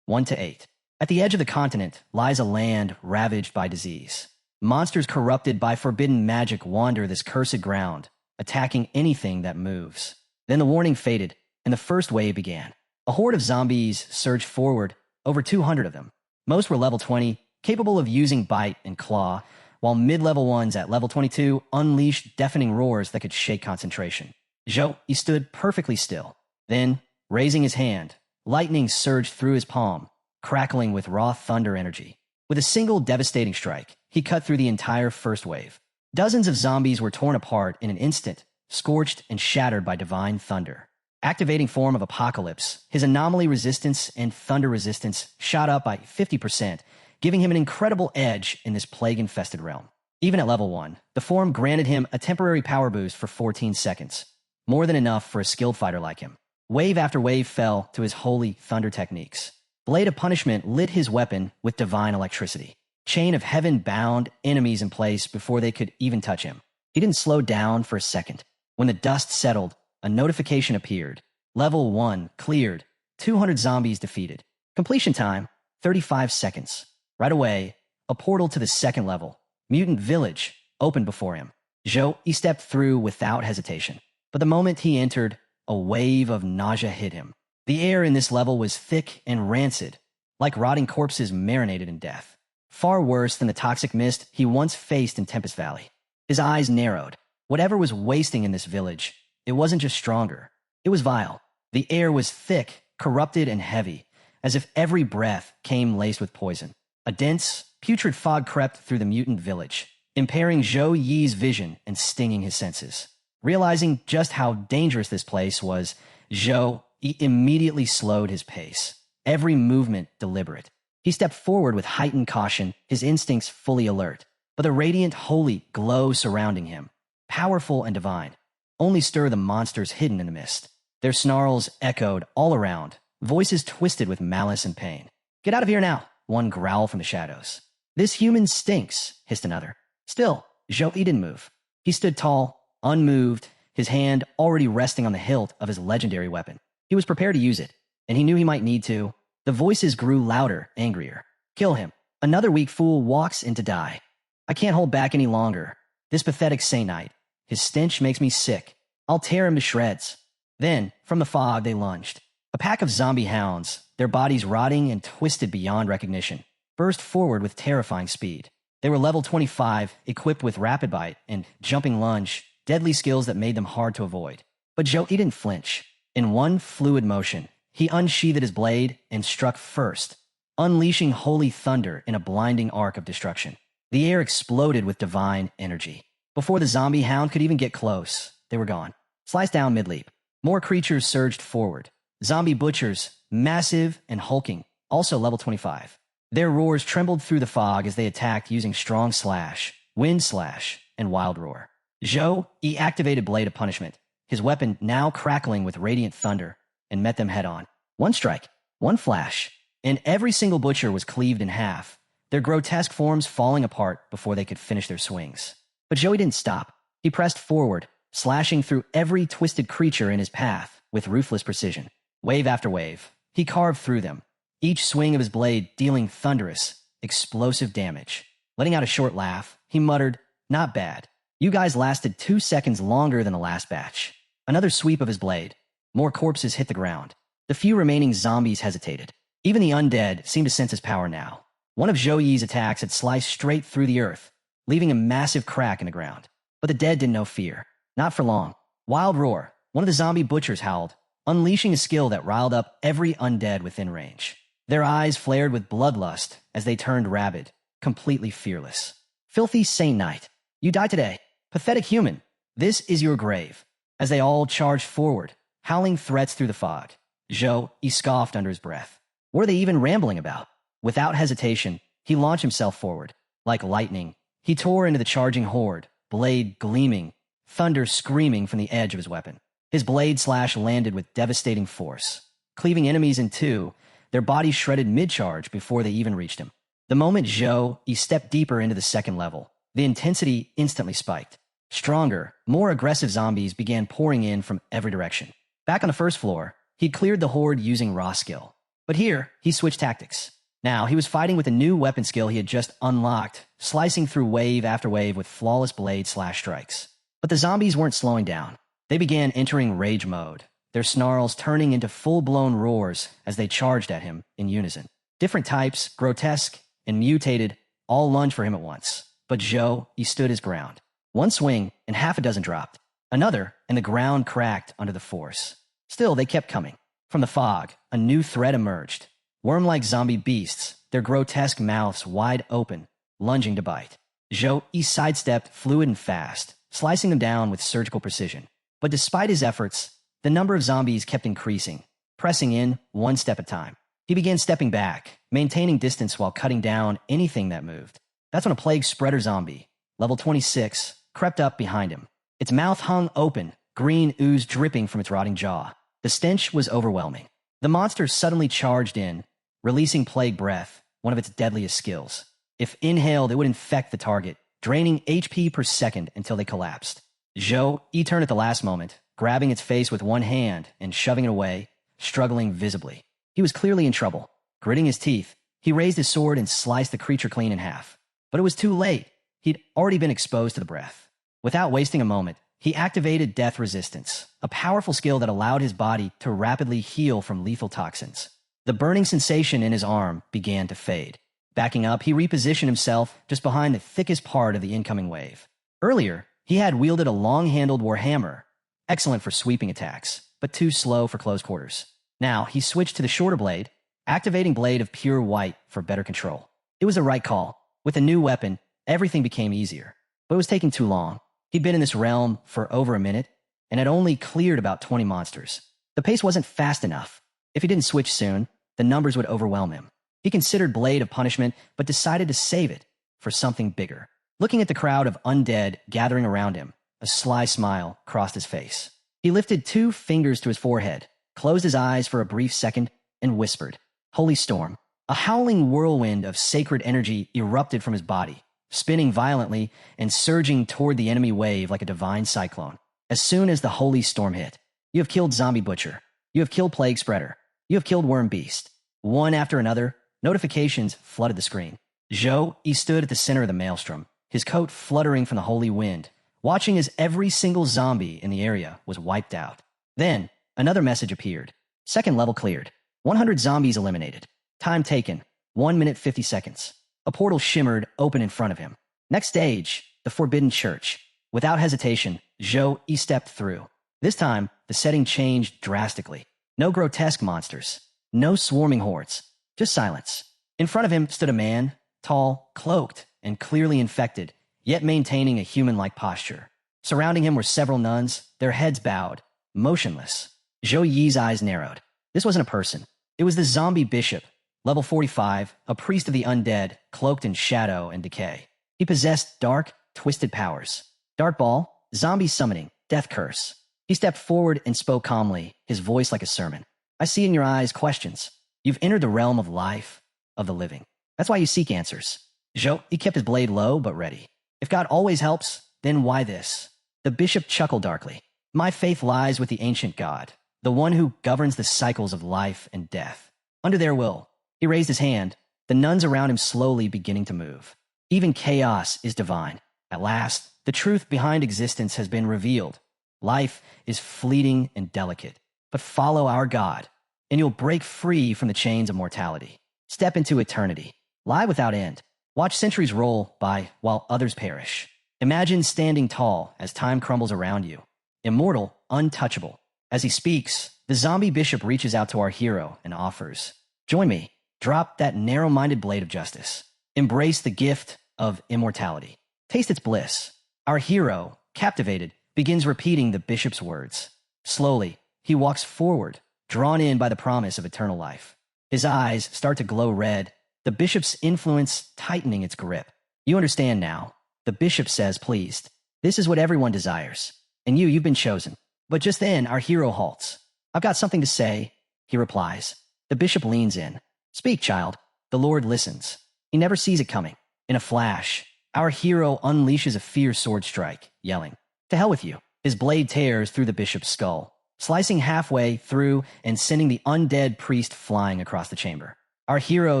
1 to 8. At the edge of the continent lies a land ravaged by disease. Monsters corrupted by forbidden magic wander this cursed ground, attacking anything that moves. Then the warning faded, and the first wave began. A horde of zombies surged forward, over 200 of them. Most were level 20, capable of using bite and claw, while mid-level ones at level 22 unleashed deafening roars that could shake concentration. Zhou Yi stood perfectly still. Then, raising his hand, lightning surged through his palm, crackling with raw thunder energy. With a single devastating strike, he cut through the entire first wave. Dozens of zombies were torn apart in an instant, scorched and shattered by divine thunder. Activating form of Apocalypse, his anomaly resistance and thunder resistance shot up by 50%, giving him an incredible edge in this plague-infested realm. Even at level 1, the form granted him a temporary power boost for 14 seconds, more than enough for a skilled fighter like him. Wave after wave fell to his holy thunder techniques. Blade of Punishment lit his weapon with divine electricity. Chain of Heaven bound enemies in place before they could even touch him. He didn't slow down for a second. When the dust settled, a notification appeared. Level 1 cleared. 200 zombies defeated. Completion time, 35 seconds. Right away, a portal to the second level, Mutant Village, opened before him. Zhou Yi stepped through without hesitation. But the moment he entered, a wave of nausea hit him. The air in this level was thick and rancid, like rotting corpses marinated in death. Far worse than the toxic mist he once faced in Tempest Valley. His eyes narrowed. Whatever was wasting in this village, it wasn't just stronger. It was vile. The air was thick, corrupted, and heavy, as if every breath came laced with poison. A dense, putrid fog crept through the mutant village, impairing Zhou Yi's vision and stinging his senses. Realizing just how dangerous this place was, Zhou Yi immediately slowed his pace, every movement deliberate. He stepped forward with heightened caution, his instincts fully alert. But the radiant, holy glow surrounding him, powerful and divine, only stirred the monsters hidden in the mist. Their snarls echoed all around, voices twisted with malice and pain. "Get out of here now," one growled from the shadows. "This human stinks," hissed another. Still, Zhou Yi didn't move. He stood tall, unmoved, his hand already resting on the hilt of his legendary weapon. He was prepared to use it, and he knew he might need to. The voices grew louder, angrier. "Kill him. Another weak fool walks in to die. I can't hold back any longer. This pathetic Saint Knight. His stench makes me sick. I'll tear him to shreds." Then, from the fog, they lunged. A pack of zombie hounds, their bodies rotting and twisted beyond recognition, burst forward with terrifying speed. They were level 25, equipped with Rapid Bite and Jumping Lunge, deadly skills that made them hard to avoid. But Zhou Yi didn't flinch. In one fluid motion, he unsheathed his blade and struck first, unleashing holy thunder in a blinding arc of destruction. The air exploded with divine energy. Before the zombie hound could even get close, they were gone. Sliced down mid-leap. More creatures surged forward. Zombie butchers, massive and hulking, also level 25. Their roars trembled through the fog as they attacked using Strong Slash, Wind Slash, and Wild Roar. Zhou Yi activated Blade of Punishment, his weapon now crackling with radiant thunder, and met them head-on. One strike, one flash, and every single butcher was cleaved in half, their grotesque forms falling apart before they could finish their swings. But Zhou Yi didn't stop. He pressed forward, slashing through every twisted creature in his path with ruthless precision. Wave after wave, he carved through them, each swing of his blade dealing thunderous, explosive damage. Letting out a short laugh, he muttered, "Not bad. You guys lasted 2 seconds longer than the last batch." Another sweep of his blade. More corpses hit the ground. The few remaining zombies hesitated. Even the undead seemed to sense his power now. One of Zhou Yi's attacks had sliced straight through the earth, leaving a massive crack in the ground. But the dead didn't know fear. Not for long. Wild Roar. One of the zombie butchers howled, unleashing a skill that riled up every undead within range. Their eyes flared with bloodlust as they turned rabid, completely fearless. Filthy Saint Knight, you die today. Pathetic human, this is your grave. As they all charged forward, howling threats through the fog, he scoffed under his breath. What are they even rambling about? Without hesitation, he launched himself forward. Like lightning, he tore into the charging horde, blade gleaming, thunder screaming from the edge of his weapon. His blade slash landed with devastating force, cleaving enemies in two, their bodies shredded mid-charge before they even reached him. The moment he stepped deeper into the second level, the intensity instantly spiked. Stronger, more aggressive zombies began pouring in from every direction. Back on the first floor, he'd cleared the horde using raw skill. But here, he switched tactics. Now, he was fighting with a new weapon skill he had just unlocked, slicing through wave after wave with flawless blade slash strikes. But the zombies weren't slowing down. They began entering rage mode, their snarls turning into full-blown roars as they charged at him in unison. Different types, grotesque and mutated, all lunged for him at once. But he stood his ground. One swing, and half a dozen dropped. Another, and the ground cracked under the force. Still, they kept coming. From the fog, a new threat emerged. Worm-like zombie beasts, their grotesque mouths wide open, lunging to bite. He sidestepped fluid and fast, slicing them down with surgical precision. But despite his efforts, the number of zombies kept increasing, pressing in one step at a time. He began stepping back, maintaining distance while cutting down anything that moved. That's when a plague spreader zombie, level 26, crept up behind him. Its mouth hung open, green ooze dripping from its rotting jaw. The stench was overwhelming. The monster suddenly charged in, releasing plague breath, one of its deadliest skills. If inhaled, it would infect the target, draining HP per second until they collapsed. He turned at the last moment, grabbing its face with one hand and shoving it away, struggling visibly. He was clearly in trouble. Gritting his teeth, he raised his sword and sliced the creature clean in half. But it was too late. He'd already been exposed to the breath. Without wasting a moment, he activated Death Resistance, a powerful skill that allowed his body to rapidly heal from lethal toxins. The burning sensation in his arm began to fade. Backing up, he repositioned himself just behind the thickest part of the incoming wave. Earlier, he had wielded a long-handled warhammer, excellent for sweeping attacks, but too slow for close quarters. Now, he switched to the shorter blade, activating Blade of Pure White for better control. It was the right call. With a new weapon, everything became easier. But it was taking too long. He'd been in this realm for over a minute, and had only cleared about 20 monsters. The pace wasn't fast enough. If he didn't switch soon, the numbers would overwhelm him. He considered Blade a punishment, but decided to save it for something bigger. Looking at the crowd of undead gathering around him, a sly smile crossed his face. He lifted 2 fingers to his forehead, closed his eyes for a brief second, and whispered, "Holy Storm." A howling whirlwind of sacred energy erupted from his body, spinning violently and surging toward the enemy wave like a divine cyclone. As soon as the Holy Storm hit, you have killed Zombie Butcher. You have killed Plague Spreader. You have killed Worm Beast. One after another, notifications flooded the screen. He stood at the center of the maelstrom, his coat fluttering from the holy wind, watching as every single zombie in the area was wiped out. Then, another message appeared. Second level cleared. 100 zombies eliminated. Time taken, 1 minute 50 seconds. A portal shimmered open in front of him. Next stage, the Forbidden Church. Without hesitation, he stepped through. This time, the setting changed drastically. No grotesque monsters. No swarming hordes. Just silence. In front of him stood a man, tall, cloaked, and clearly infected, yet maintaining a human-like posture. Surrounding him were several nuns, their heads bowed, motionless. Zhou Yi's eyes narrowed. This wasn't a person. It was the zombie bishop, level 45, a priest of the undead, cloaked in shadow and decay. He possessed dark, twisted powers. Dark Ball, zombie summoning, death curse. He stepped forward and spoke calmly, his voice like a sermon. "I see in your eyes questions. You've entered the realm of life, of the living. That's why you seek answers." He kept his blade low but ready. "If God always helps, then why this?" The bishop chuckled darkly. "My faith lies with the ancient God, the one who governs the cycles of life and death. Under their will." He raised his hand, the nuns around him slowly beginning to move. Even chaos is divine. At last, the truth behind existence has been revealed. Life is fleeting and delicate, but follow our God, and you'll break free from the chains of mortality. Step into eternity. Lie without end. Watch centuries roll by while others perish. Imagine standing tall as time crumbles around you. Immortal, untouchable. As he speaks, The zombie bishop reaches out to our hero and offers, "Join me. Drop that narrow-minded blade of justice. Embrace the gift of immortality. Taste its bliss." Our hero, captivated, begins repeating the bishop's words. Slowly, he walks forward, drawn in by the promise of eternal life. His eyes start to glow red, the bishop's influence tightening its grip. "You understand now," the bishop says, pleased. "This is what everyone desires. And you've been chosen." But just then, our hero halts. "I've got something to say," he replies. The bishop leans in. "Speak, child." The Lord listens. He never sees it coming. In a flash, our hero unleashes a fierce sword strike, yelling, "To hell with you." His blade tears through the bishop's skull, slicing halfway through and sending the undead priest flying across the chamber. Our hero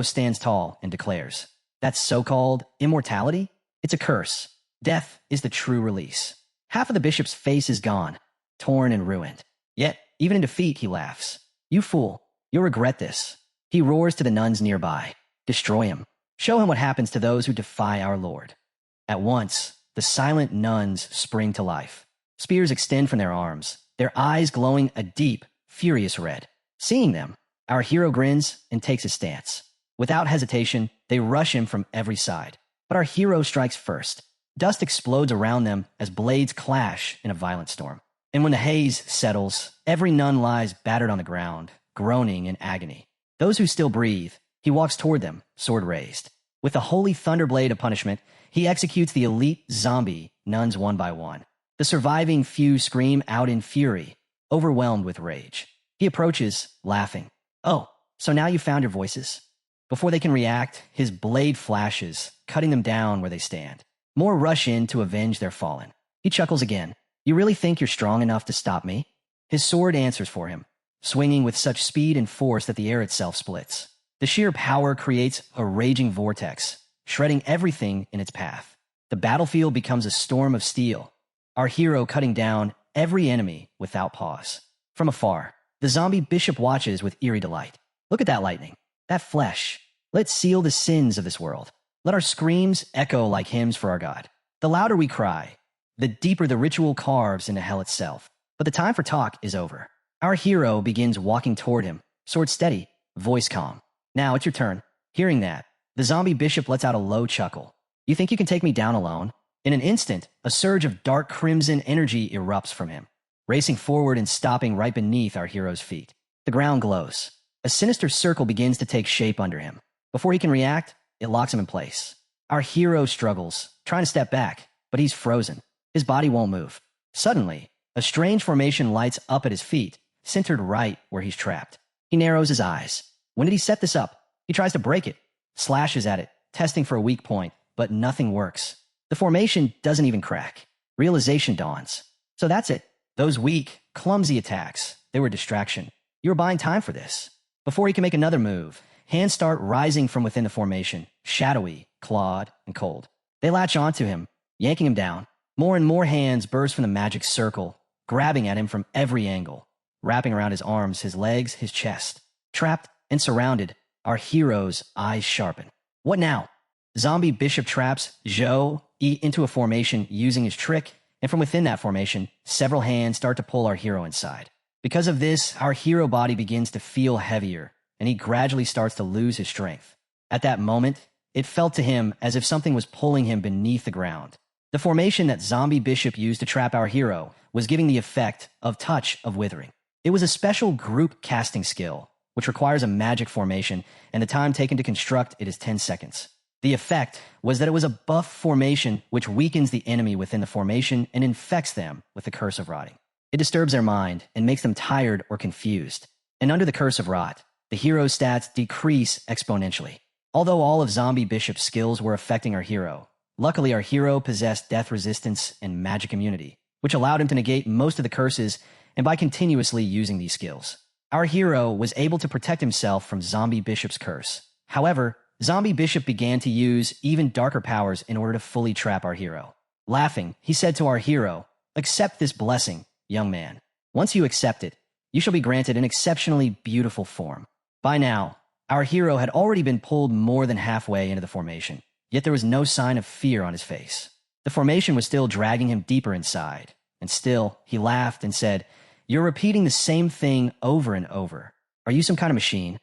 stands tall and declares, "That so-called immortality? It's a curse. Death is the true release." Half of the bishop's face is gone, torn and ruined. Yet, even in defeat, he laughs. "You fool, you'll regret this." He roars to the nuns nearby. "Destroy him. Show him what happens to those who defy our Lord." At once, the silent nuns spring to life. Spears extend from their arms, their eyes glowing a deep, furious red. Seeing them, our hero grins and takes his stance. Without hesitation, they rush him from every side. But our hero strikes first. Dust explodes around them as blades clash in a violent storm. And when the haze settles, every nun lies battered on the ground, groaning in agony. Those who still breathe, he walks toward them, sword raised. With the holy thunderblade of punishment, he executes the elite zombie nuns one by one. The surviving few scream out in fury, overwhelmed with rage. He approaches, laughing. "Oh, so now you found your voices?" Before they can react, his blade flashes, cutting them down where they stand. More rush in to avenge their fallen. He chuckles again. "You really think you're strong enough to stop me?" His sword answers for him, swinging with such speed and force that the air itself splits. The sheer power creates a raging vortex, shredding everything in its path. The battlefield becomes a storm of steel, our hero cutting down every enemy without pause. From afar, the zombie bishop watches with eerie delight. "Look at that lightning, that flesh. Let's seal the sins of this world. Let our screams echo like hymns for our God. The louder we cry, the deeper the ritual carves into hell itself." But the time for talk is over. Our hero begins walking toward him, sword steady, voice calm. "Now it's your turn." Hearing that, the zombie bishop lets out a low chuckle. "You think you can take me down alone?" In an instant, a surge of dark crimson energy erupts from him, racing forward and stopping right beneath our hero's feet. The ground glows. A sinister circle begins to take shape under him. Before he can react, it locks him in place. Our hero struggles, trying to step back, but he's frozen. His body won't move. Suddenly, a strange formation lights up at his feet, centered right where he's trapped. He narrows his eyes. When did he set this up? He tries to break it, slashes at it, testing for a weak point, but nothing works. The formation doesn't even crack. Realization dawns. So that's it. Those weak, clumsy attacks, they were a distraction. You were buying time for this. Before he can make another move, hands start rising from within the formation, shadowy, clawed, and cold. They latch onto him, yanking him down. More and more hands burst from the magic circle, grabbing at him from every angle, wrapping around his arms, his legs, his chest. Trapped and surrounded, our hero's eyes sharpen. What now? Zombie bishop traps Zhou into a formation using his trick, and from within that formation, several hands start to pull our hero inside. Because of this, our hero body begins to feel heavier, and he gradually starts to lose his strength. At that moment, it felt to him as if something was pulling him beneath the ground. The formation that zombie bishop used to trap our hero was giving the effect of touch of withering. It was a special group casting skill, which requires a magic formation, and the time taken to construct it is 10 seconds. The effect was that it was a buff formation which weakens the enemy within the formation and infects them with the curse of rotting. It disturbs their mind and makes them tired or confused. And under the curse of rot, the hero's stats decrease exponentially. Although all of Zombie Bishop's skills were affecting our hero, luckily our hero possessed death resistance and magic immunity, which allowed him to negate most of the curses and by continuously using these skills. Our hero was able to protect himself from Zombie Bishop's curse. However, Zombie Bishop began to use even darker powers in order to fully trap our hero. Laughing, he said to our hero, "Accept this blessing, young man. Once you accept it, you shall be granted an exceptionally beautiful form." By now, our hero had already been pulled more than halfway into the formation, yet there was no sign of fear on his face. The formation was still dragging him deeper inside, and still he laughed and said, You're repeating the same thing over and over. Are you some kind of machine?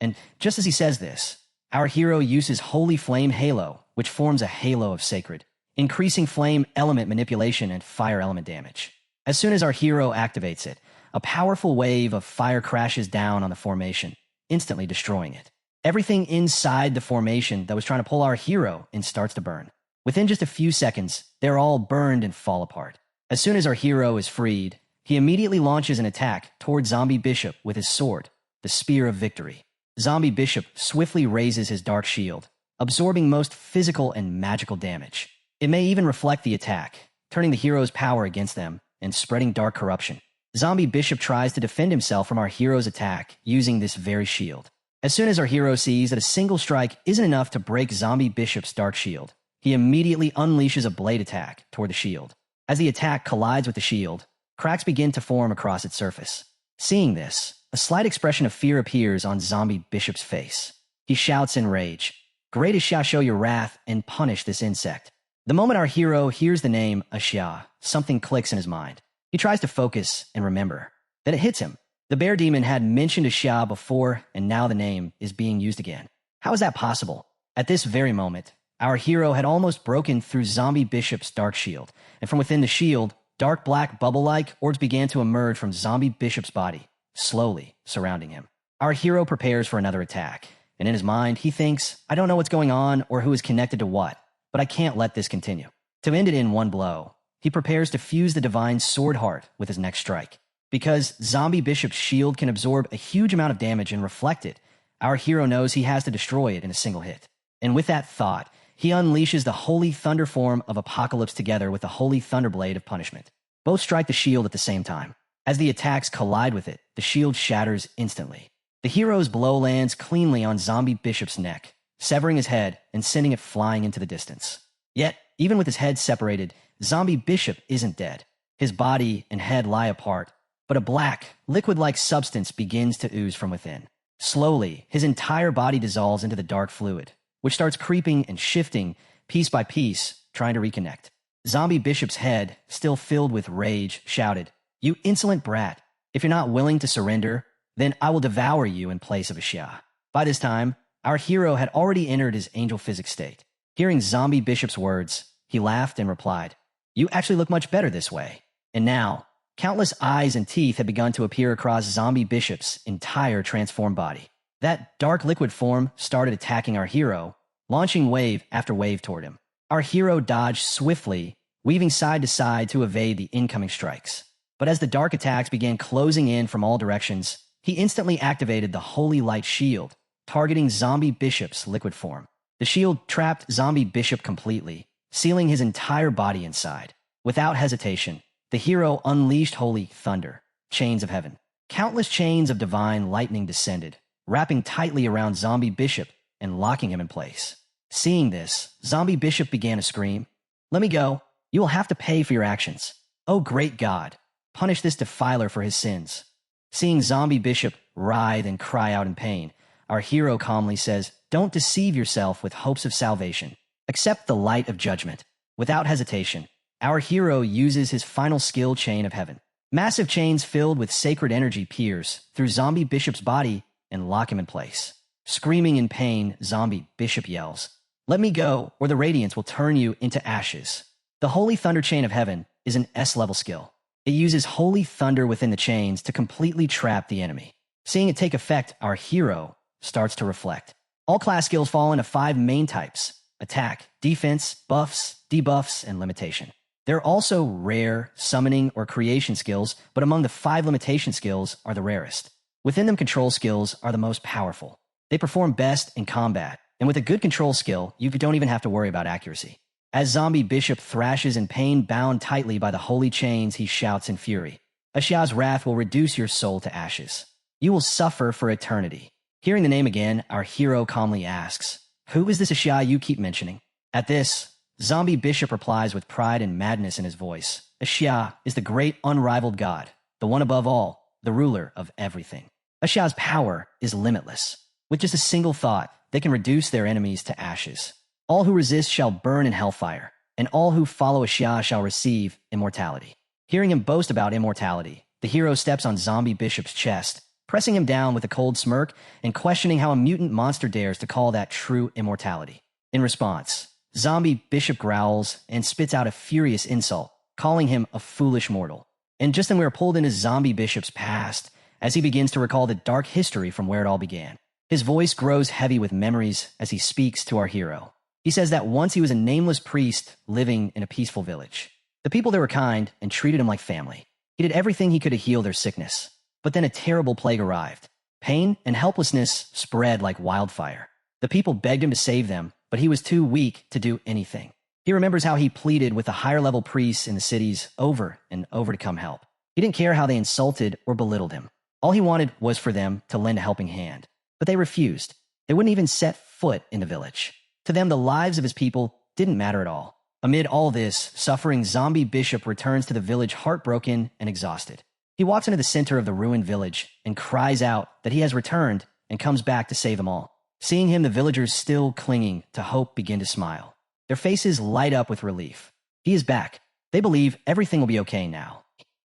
And just as he says this, our hero uses Holy Flame Halo, which forms a halo of sacred, increasing flame element manipulation and fire element damage. As soon as our hero activates it, a powerful wave of fire crashes down on the formation, instantly destroying it. Everything inside the formation that was trying to pull our hero in starts to burn. Within just a few seconds, they're all burned and fall apart. As soon as our hero is freed, he immediately launches an attack toward Zombie Bishop with his sword, the Spear of Victory. Zombie Bishop swiftly raises his dark shield, absorbing most physical and magical damage. It may even reflect the attack, turning the hero's power against them and spreading dark corruption. Zombie Bishop tries to defend himself from our hero's attack using this very shield. As soon as our hero sees that a single strike isn't enough to break Zombie Bishop's dark shield, he immediately unleashes a blade attack toward the shield. As the attack collides with the shield, cracks begin to form across its surface. Seeing this, a slight expression of fear appears on Zombie Bishop's face. He shouts in rage, "Great shall show your wrath and punish this insect." The moment our hero hears the name Ashia, something clicks in his mind. He tries to focus and remember. Then it hits him. The bear demon had mentioned Ashia before, and now the name is being used again. How is that possible? At this very moment, our hero had almost broken through Zombie Bishop's dark shield, and from within the shield, dark black bubble-like orbs began to emerge from Zombie Bishop's body, slowly surrounding him. Our hero prepares for another attack, and in his mind, he thinks, "I don't know what's going on or who is connected to what, but I can't let this continue." To end it in one blow, he prepares to fuse the divine sword heart with his next strike. Because Zombie Bishop's shield can absorb a huge amount of damage and reflect it, our hero knows he has to destroy it in a single hit. And with that thought, he unleashes the Holy Thunder form of Apocalypse together with the Holy Thunderblade of Punishment. Both strike the shield at the same time. As the attacks collide with it, the shield shatters instantly. The hero's blow lands cleanly on Zombie Bishop's neck, severing his head and sending it flying into the distance. Yet, even with his head separated, Zombie Bishop isn't dead. His body and head lie apart, but a black, liquid-like substance begins to ooze from within. Slowly, his entire body dissolves into the dark fluid, which starts creeping and shifting piece by piece, trying to reconnect. Zombie Bishop's head, still filled with rage, shouted, "You insolent brat! If you're not willing to surrender, then I will devour you in place of Ashia." By this time, our hero had already entered his angel physic state. Hearing Zombie Bishop's words, he laughed and replied, "You actually look much better this way." And now, countless eyes and teeth had begun to appear across Zombie Bishop's entire transformed body. That dark liquid form started attacking our hero, launching wave after wave toward him. Our hero dodged swiftly, weaving side to side to evade the incoming strikes. But as the dark attacks began closing in from all directions, he instantly activated the Holy Light Shield, targeting Zombie Bishop's liquid form. The shield trapped Zombie Bishop completely, sealing his entire body inside. Without hesitation, the hero unleashed Holy Thunder, chains of heaven. Countless chains of divine lightning descended, wrapping tightly around Zombie Bishop and locking him in place. Seeing this, Zombie Bishop began to scream, "Let me go. You will have to pay for your actions. Oh great God, punish this defiler for his sins." Seeing Zombie Bishop writhe and cry out in pain, our hero calmly says, "Don't deceive yourself with hopes of salvation. Accept the light of judgment." Without hesitation, our hero uses his final skill, Chain of Heaven. Massive chains filled with sacred energy pierce through Zombie Bishop's body and lock him in place. Screaming in pain, Zombie Bishop yells, "Let me go, or the radiance will turn you into ashes." The Holy Thunder Chain of Heaven is an S-level skill. It uses holy thunder within the chains to completely trap the enemy. Seeing it take effect, our hero starts to reflect. All class skills fall into 5 main types: attack, defense, buffs, debuffs, and limitation. There are also rare, summoning, or creation skills, but among the 5 limitation skills are the rarest. Within them, control skills are the most powerful. They perform best in combat, and with a good control skill, you don't even have to worry about accuracy. As Zombie Bishop thrashes in pain, bound tightly by the holy chains, he shouts in fury, "Ashia's wrath will reduce your soul to ashes. You will suffer for eternity." Hearing the name again, our hero calmly asks, "Who is this Ashia you keep mentioning?" At this, Zombie Bishop replies with pride and madness in his voice, "Ashia is the great unrivaled god, the one above all, the ruler of everything. Ashia's power is limitless. With just a single thought, they can reduce their enemies to ashes. All who resist shall burn in hellfire, and all who follow Ashia shall receive immortality." Hearing him boast about immortality, The hero steps on Zombie Bishop's chest, pressing him down with a cold smirk and questioning how a mutant monster dares to call that true immortality. In response, Zombie Bishop growls and spits out a furious insult, calling him a foolish mortal. And just then we are pulled into Zombie Bishop's past as he begins to recall the dark history from where it all began. His voice grows heavy with memories as he speaks to our hero. He says that once he was a nameless priest living in a peaceful village. The people there were kind and treated him like family. He did everything he could to heal their sickness. But then a terrible plague arrived. Pain and helplessness spread like wildfire. The people begged him to save them, but he was too weak to do anything. He remembers how he pleaded with the higher-level priests in the cities over and over to come help. He didn't care how they insulted or belittled him. All he wanted was for them to lend a helping hand. But they refused. They wouldn't even set foot in the village. To them, the lives of his people didn't matter at all. Amid all this, suffering Zombie Bishop returns to the village heartbroken and exhausted. He walks into the center of the ruined village and cries out that he has returned and comes back to save them all. Seeing him, the villagers still clinging to hope begin to smile. Their faces light up with relief. He is back. They believe everything will be okay now.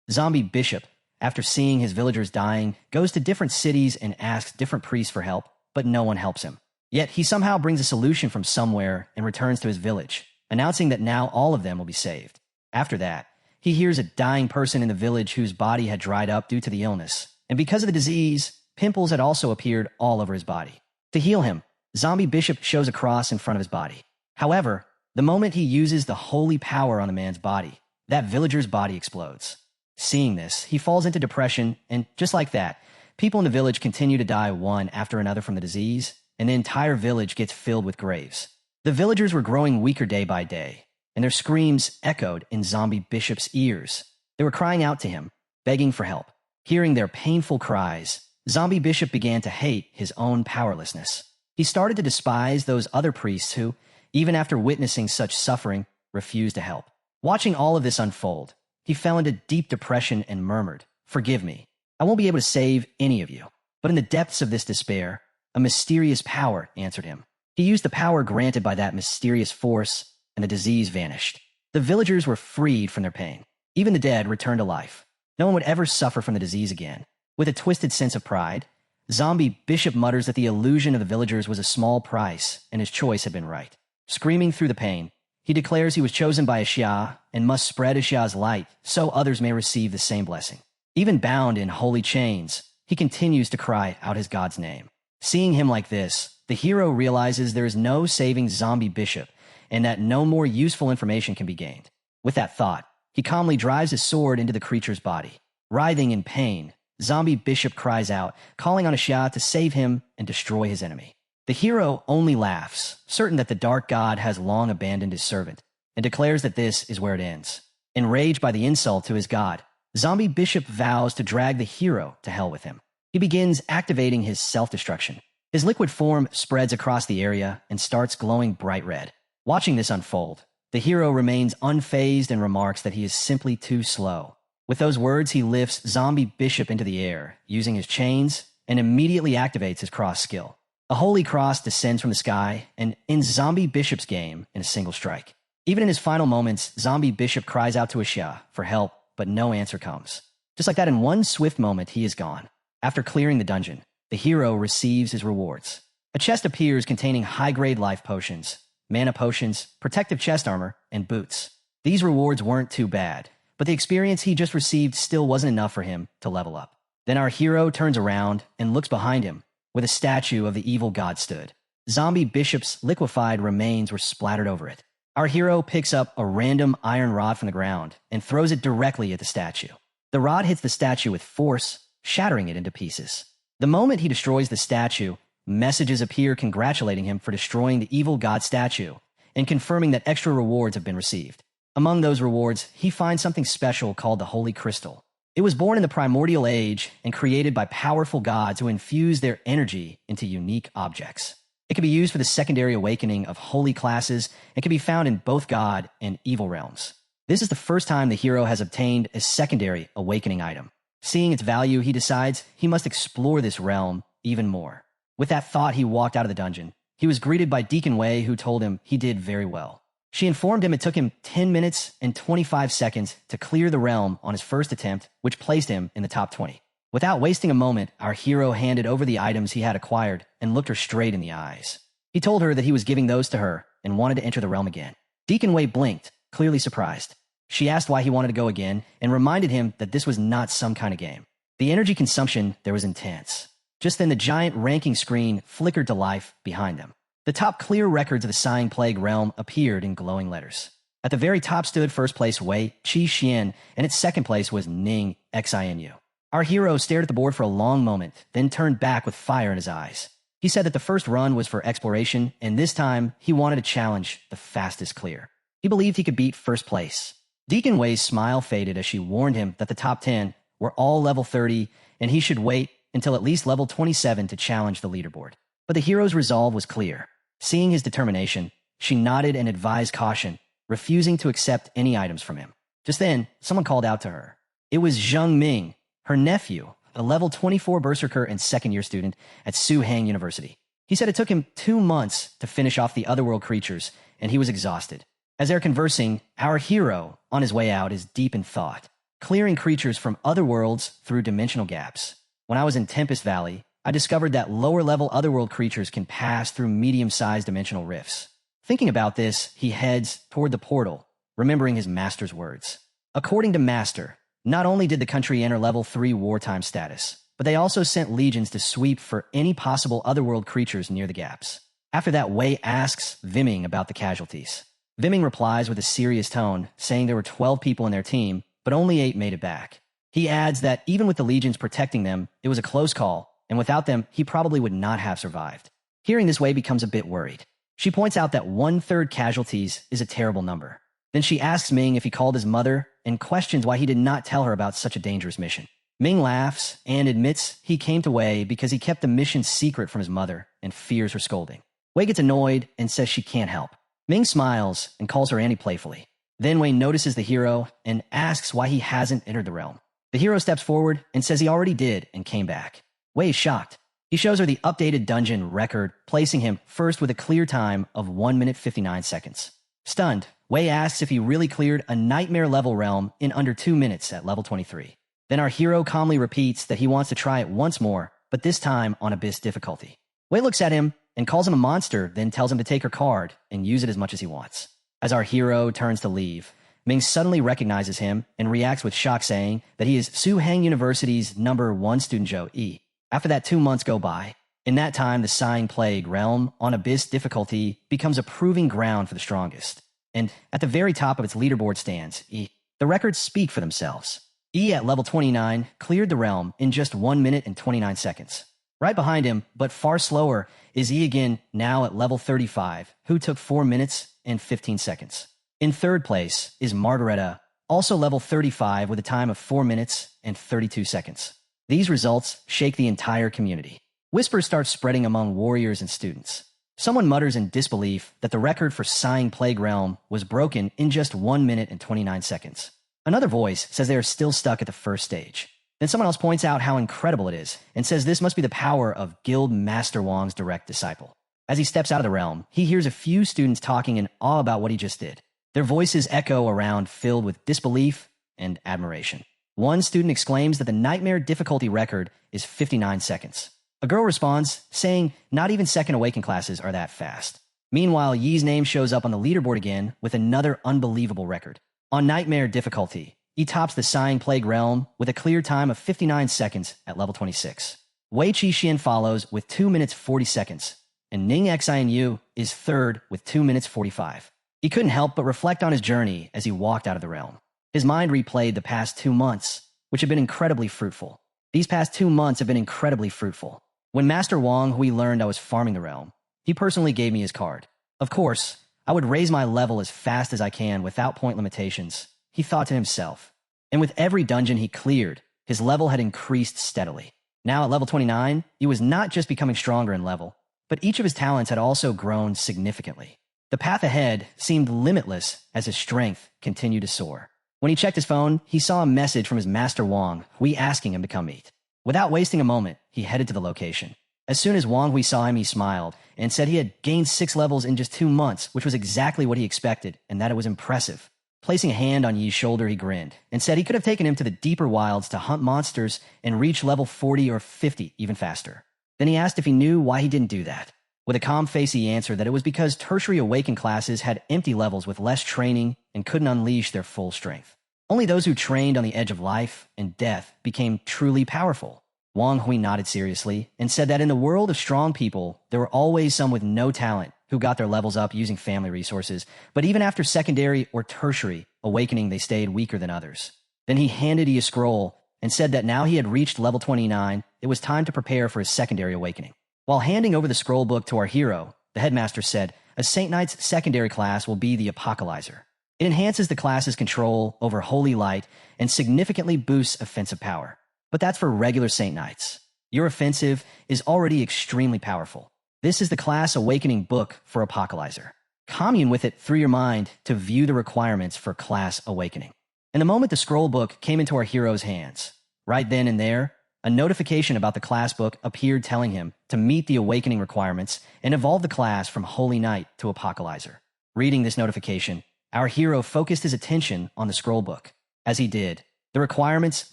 Zombie Bishop, after seeing his villagers dying, goes to different cities and asks different priests for help, but no one helps him. Yet he somehow brings a solution from somewhere and returns to his village, announcing that now all of them will be saved. After that, he hears a dying person in the village whose body had dried up due to the illness, and because of the disease, pimples had also appeared all over his body. To heal him, Zombie Bishop shows a cross in front of his body. However, the moment he uses the holy power on the man's body, that villager's body explodes. Seeing this, he falls into depression, and just like that, people in the village continue to die one after another from the disease, and the entire village gets filled with graves. The villagers were growing weaker day by day, and their screams echoed in Zombie Bishop's ears. They were crying out to him, begging for help. Hearing their painful cries, Zombie Bishop began to hate his own powerlessness. He started to despise those other priests who, even after witnessing such suffering, refused to help. Watching all of this unfold, he fell into deep depression and murmured, "Forgive me. I won't be able to save any of you." But in the depths of this despair, a mysterious power answered him. He used the power granted by that mysterious force, and the disease vanished. The villagers were freed from their pain. Even the dead returned to life. No one would ever suffer from the disease again. With a twisted sense of pride, Zombie Bishop mutters that the illusion of the villagers was a small price, and his choice had been right. Screaming through the pain, he declares he was chosen by Xia and must spread Xia's light so others may receive the same blessing. Even bound in holy chains, he continues to cry out his God's name. Seeing him like this, the hero realizes there is no saving Zombie Bishop and that no more useful information can be gained. With that thought, he calmly drives his sword into the creature's body. Writhing in pain, Zombie Bishop cries out, calling on Xia to save him and destroy his enemy. The hero only laughs, certain that the dark god has long abandoned his servant, and declares that this is where it ends. Enraged by the insult to his god, Zombie Bishop vows to drag the hero to hell with him. He begins activating his self-destruction. His liquid form spreads across the area and starts glowing bright red. Watching this unfold, the hero remains unfazed and remarks that he is simply too slow. With those words, he lifts Zombie Bishop into the air, using his chains, and immediately activates his cross skill. A holy cross descends from the sky and ends Zombie Bishop's game in a single strike. Even in his final moments, Zombie Bishop cries out to Xia for help, but no answer comes. Just like that, in one swift moment, he is gone. After clearing the dungeon, the hero receives his rewards. A chest appears containing high-grade life potions, mana potions, protective chest armor, and boots. These rewards weren't too bad, but the experience he just received still wasn't enough for him to level up. Then our hero turns around and looks behind him, where the statue of the evil god stood. Zombie Bishop's liquefied remains were splattered over it. Our hero picks up a random iron rod from the ground and throws it directly at the statue. The rod hits the statue with force, shattering it into pieces. The moment he destroys the statue, messages appear congratulating him for destroying the evil god statue and confirming that extra rewards have been received. Among those rewards, he finds something special called the Holy Crystal. It was born in the primordial age and created by powerful gods who infuse their energy into unique objects. It can be used for the secondary awakening of holy classes and can be found in both God and evil realms. This is the first time the hero has obtained a secondary awakening item. Seeing its value, he decides he must explore this realm even more. With that thought, he walked out of the dungeon. He was greeted by Deacon Wei, who told him he did very well. She informed him it took him 10 minutes and 25 seconds to clear the realm on his first attempt, which placed him in the top 20. Without wasting a moment, our hero handed over the items he had acquired and looked her straight in the eyes. He told her that he was giving those to her and wanted to enter the realm again. Deacon Wei blinked, clearly surprised. She asked why he wanted to go again and reminded him that this was not some kind of game. The energy consumption there was intense. Just then the giant ranking screen flickered to life behind them. The top clear records of the Sighing Plague realm appeared in glowing letters. At the very top stood first place Wei Qi Xian, and its second place was Ning Xinu. Our hero stared at the board for a long moment, then turned back with fire in his eyes. He said that the first run was for exploration, and this time he wanted to challenge the fastest clear. He believed he could beat first place. Deacon Wei's smile faded as she warned him that the top 10 were all level 30, and he should wait until at least level 27 to challenge the leaderboard. But the hero's resolve was clear. Seeing his determination, she nodded and advised caution, refusing to accept any items from him. Just then, someone called out to her. It was Zheng Ming, her nephew, a level 24 berserker and second-year student at Suhang University. He said it took him 2 months to finish off the otherworld creatures, and he was exhausted. As they're conversing, our hero, on his way out, is deep in thought, clearing creatures from other worlds through dimensional gaps. When I was in Tempest Valley, I discovered that lower-level otherworld creatures can pass through medium-sized dimensional rifts. Thinking about this, he heads toward the portal, remembering his master's words. According to Master, not only did the country enter level 3 wartime status, but they also sent legions to sweep for any possible otherworld creatures near the gaps. After that, Wei asks Viming about the casualties. Viming replies with a serious tone, saying there were 12 people in their team, but only 8 made it back. He adds that even with the legions protecting them, it was a close call, and without them, he probably would not have survived. Hearing this, Wei becomes a bit worried. She points out that 1/3 casualties is a terrible number. Then she asks Ming if he called his mother and questions why he did not tell her about such a dangerous mission. Ming laughs and admits he came to Wei because he kept the mission secret from his mother and fears her scolding. Wei gets annoyed and says she can't help. Ming smiles and calls her Annie playfully. Then Wei notices the hero and asks why he hasn't entered the realm. The hero steps forward and says he already did and came back. Wei is shocked. He shows her the updated dungeon record, placing him first with a clear time of 1 minute 59 seconds. Stunned, Wei asks if he really cleared a nightmare-level realm in under 2 minutes at level 23. Then our hero calmly repeats that he wants to try it once more, but this time on Abyss difficulty. Wei looks at him and calls him a monster, then tells him to take her card and use it as much as he wants. As our hero turns to leave, Ming suddenly recognizes him and reacts with shock, saying that he is Suhang University's number 1 student Zhou Yi. After that, 2 months go by. In that time, the Sighing Plague realm on Abyss difficulty becomes a proving ground for the strongest. And at the very top of its leaderboard stands Yi. The records speak for themselves. Yi at level 29 cleared the realm in just 1 minute and 29 seconds. Right behind him, but far slower, is Yi again, now at level 35, who took 4 minutes and 15 seconds. In third place is Margareta, also level 35 with a time of 4 minutes and 32 seconds. These results shake the entire community. Whispers start spreading among warriors and students. Someone mutters in disbelief that the record for Sighing Plague Realm was broken in just 1 minute and 29 seconds. Another voice says they are still stuck at the first stage. Then someone else points out how incredible it is and says this must be the power of Guild Master Wang's direct disciple. As he steps out of the realm, he hears a few students talking in awe about what he just did. Their voices echo around, filled with disbelief and admiration. One student exclaims that the nightmare difficulty record is 59 seconds. A girl responds, saying not even second awaken classes are that fast. Meanwhile, Yi's name shows up on the leaderboard again with another unbelievable record. On nightmare difficulty, he tops the Sighing Plague realm with a clear time of 59 seconds at level 26. Wei Qi Xian follows with 2 minutes 40 seconds, and Ning Xinu is third with 2 minutes 45. He couldn't help but reflect on his journey as he walked out of the realm. His mind replayed the past 2 months, which have been incredibly fruitful. These past 2 months have been incredibly fruitful. When Master Wang, who he learned I was farming the realm, he personally gave me his card. Of course, I would raise my level as fast as I can without point limitations, he thought to himself. And with every dungeon he cleared, his level had increased steadily. Now at level 29, he was not just becoming stronger in level, but each of his talents had also grown significantly. The path ahead seemed limitless as his strength continued to soar. When he checked his phone, he saw a message from his Master Wang, Hui asking him to come meet. Without wasting a moment, he headed to the location. As soon as Wang Hui saw him, he smiled and said he had gained 6 levels in just 2 months, which was exactly what he expected, and that it was impressive. Placing a hand on Yi's shoulder, he grinned and said he could have taken him to the deeper wilds to hunt monsters and reach level 40 or 50 even faster. Then he asked if he knew why he didn't do that. With a calm face, he answered that it was because tertiary awakened classes had empty levels with less training and couldn't unleash their full strength. Only those who trained on the edge of life and death became truly powerful. Wang Hui nodded seriously and said that in the world of strong people, there were always some with no talent who got their levels up using family resources, but even after secondary or tertiary awakening, they stayed weaker than others. Then he handed Yi a scroll and said that now he had reached level 29, it was time to prepare for his secondary awakening. While handing over the scroll book to our hero, the headmaster said, a Saint Knight's secondary class will be the Apocalyzer. It enhances the class's control over holy light and significantly boosts offensive power. But that's for regular Saint Knights. Your offensive is already extremely powerful. This is the class awakening book for Apocalyzer. Commune with it through your mind to view the requirements for class awakening. In the moment the scroll book came into our hero's hands, right then and there, a notification about the class book appeared telling him to meet the awakening requirements and evolve the class from Holy Knight to Apocalyzer. Reading this notification, our hero focused his attention on the scroll book. As he did, the requirements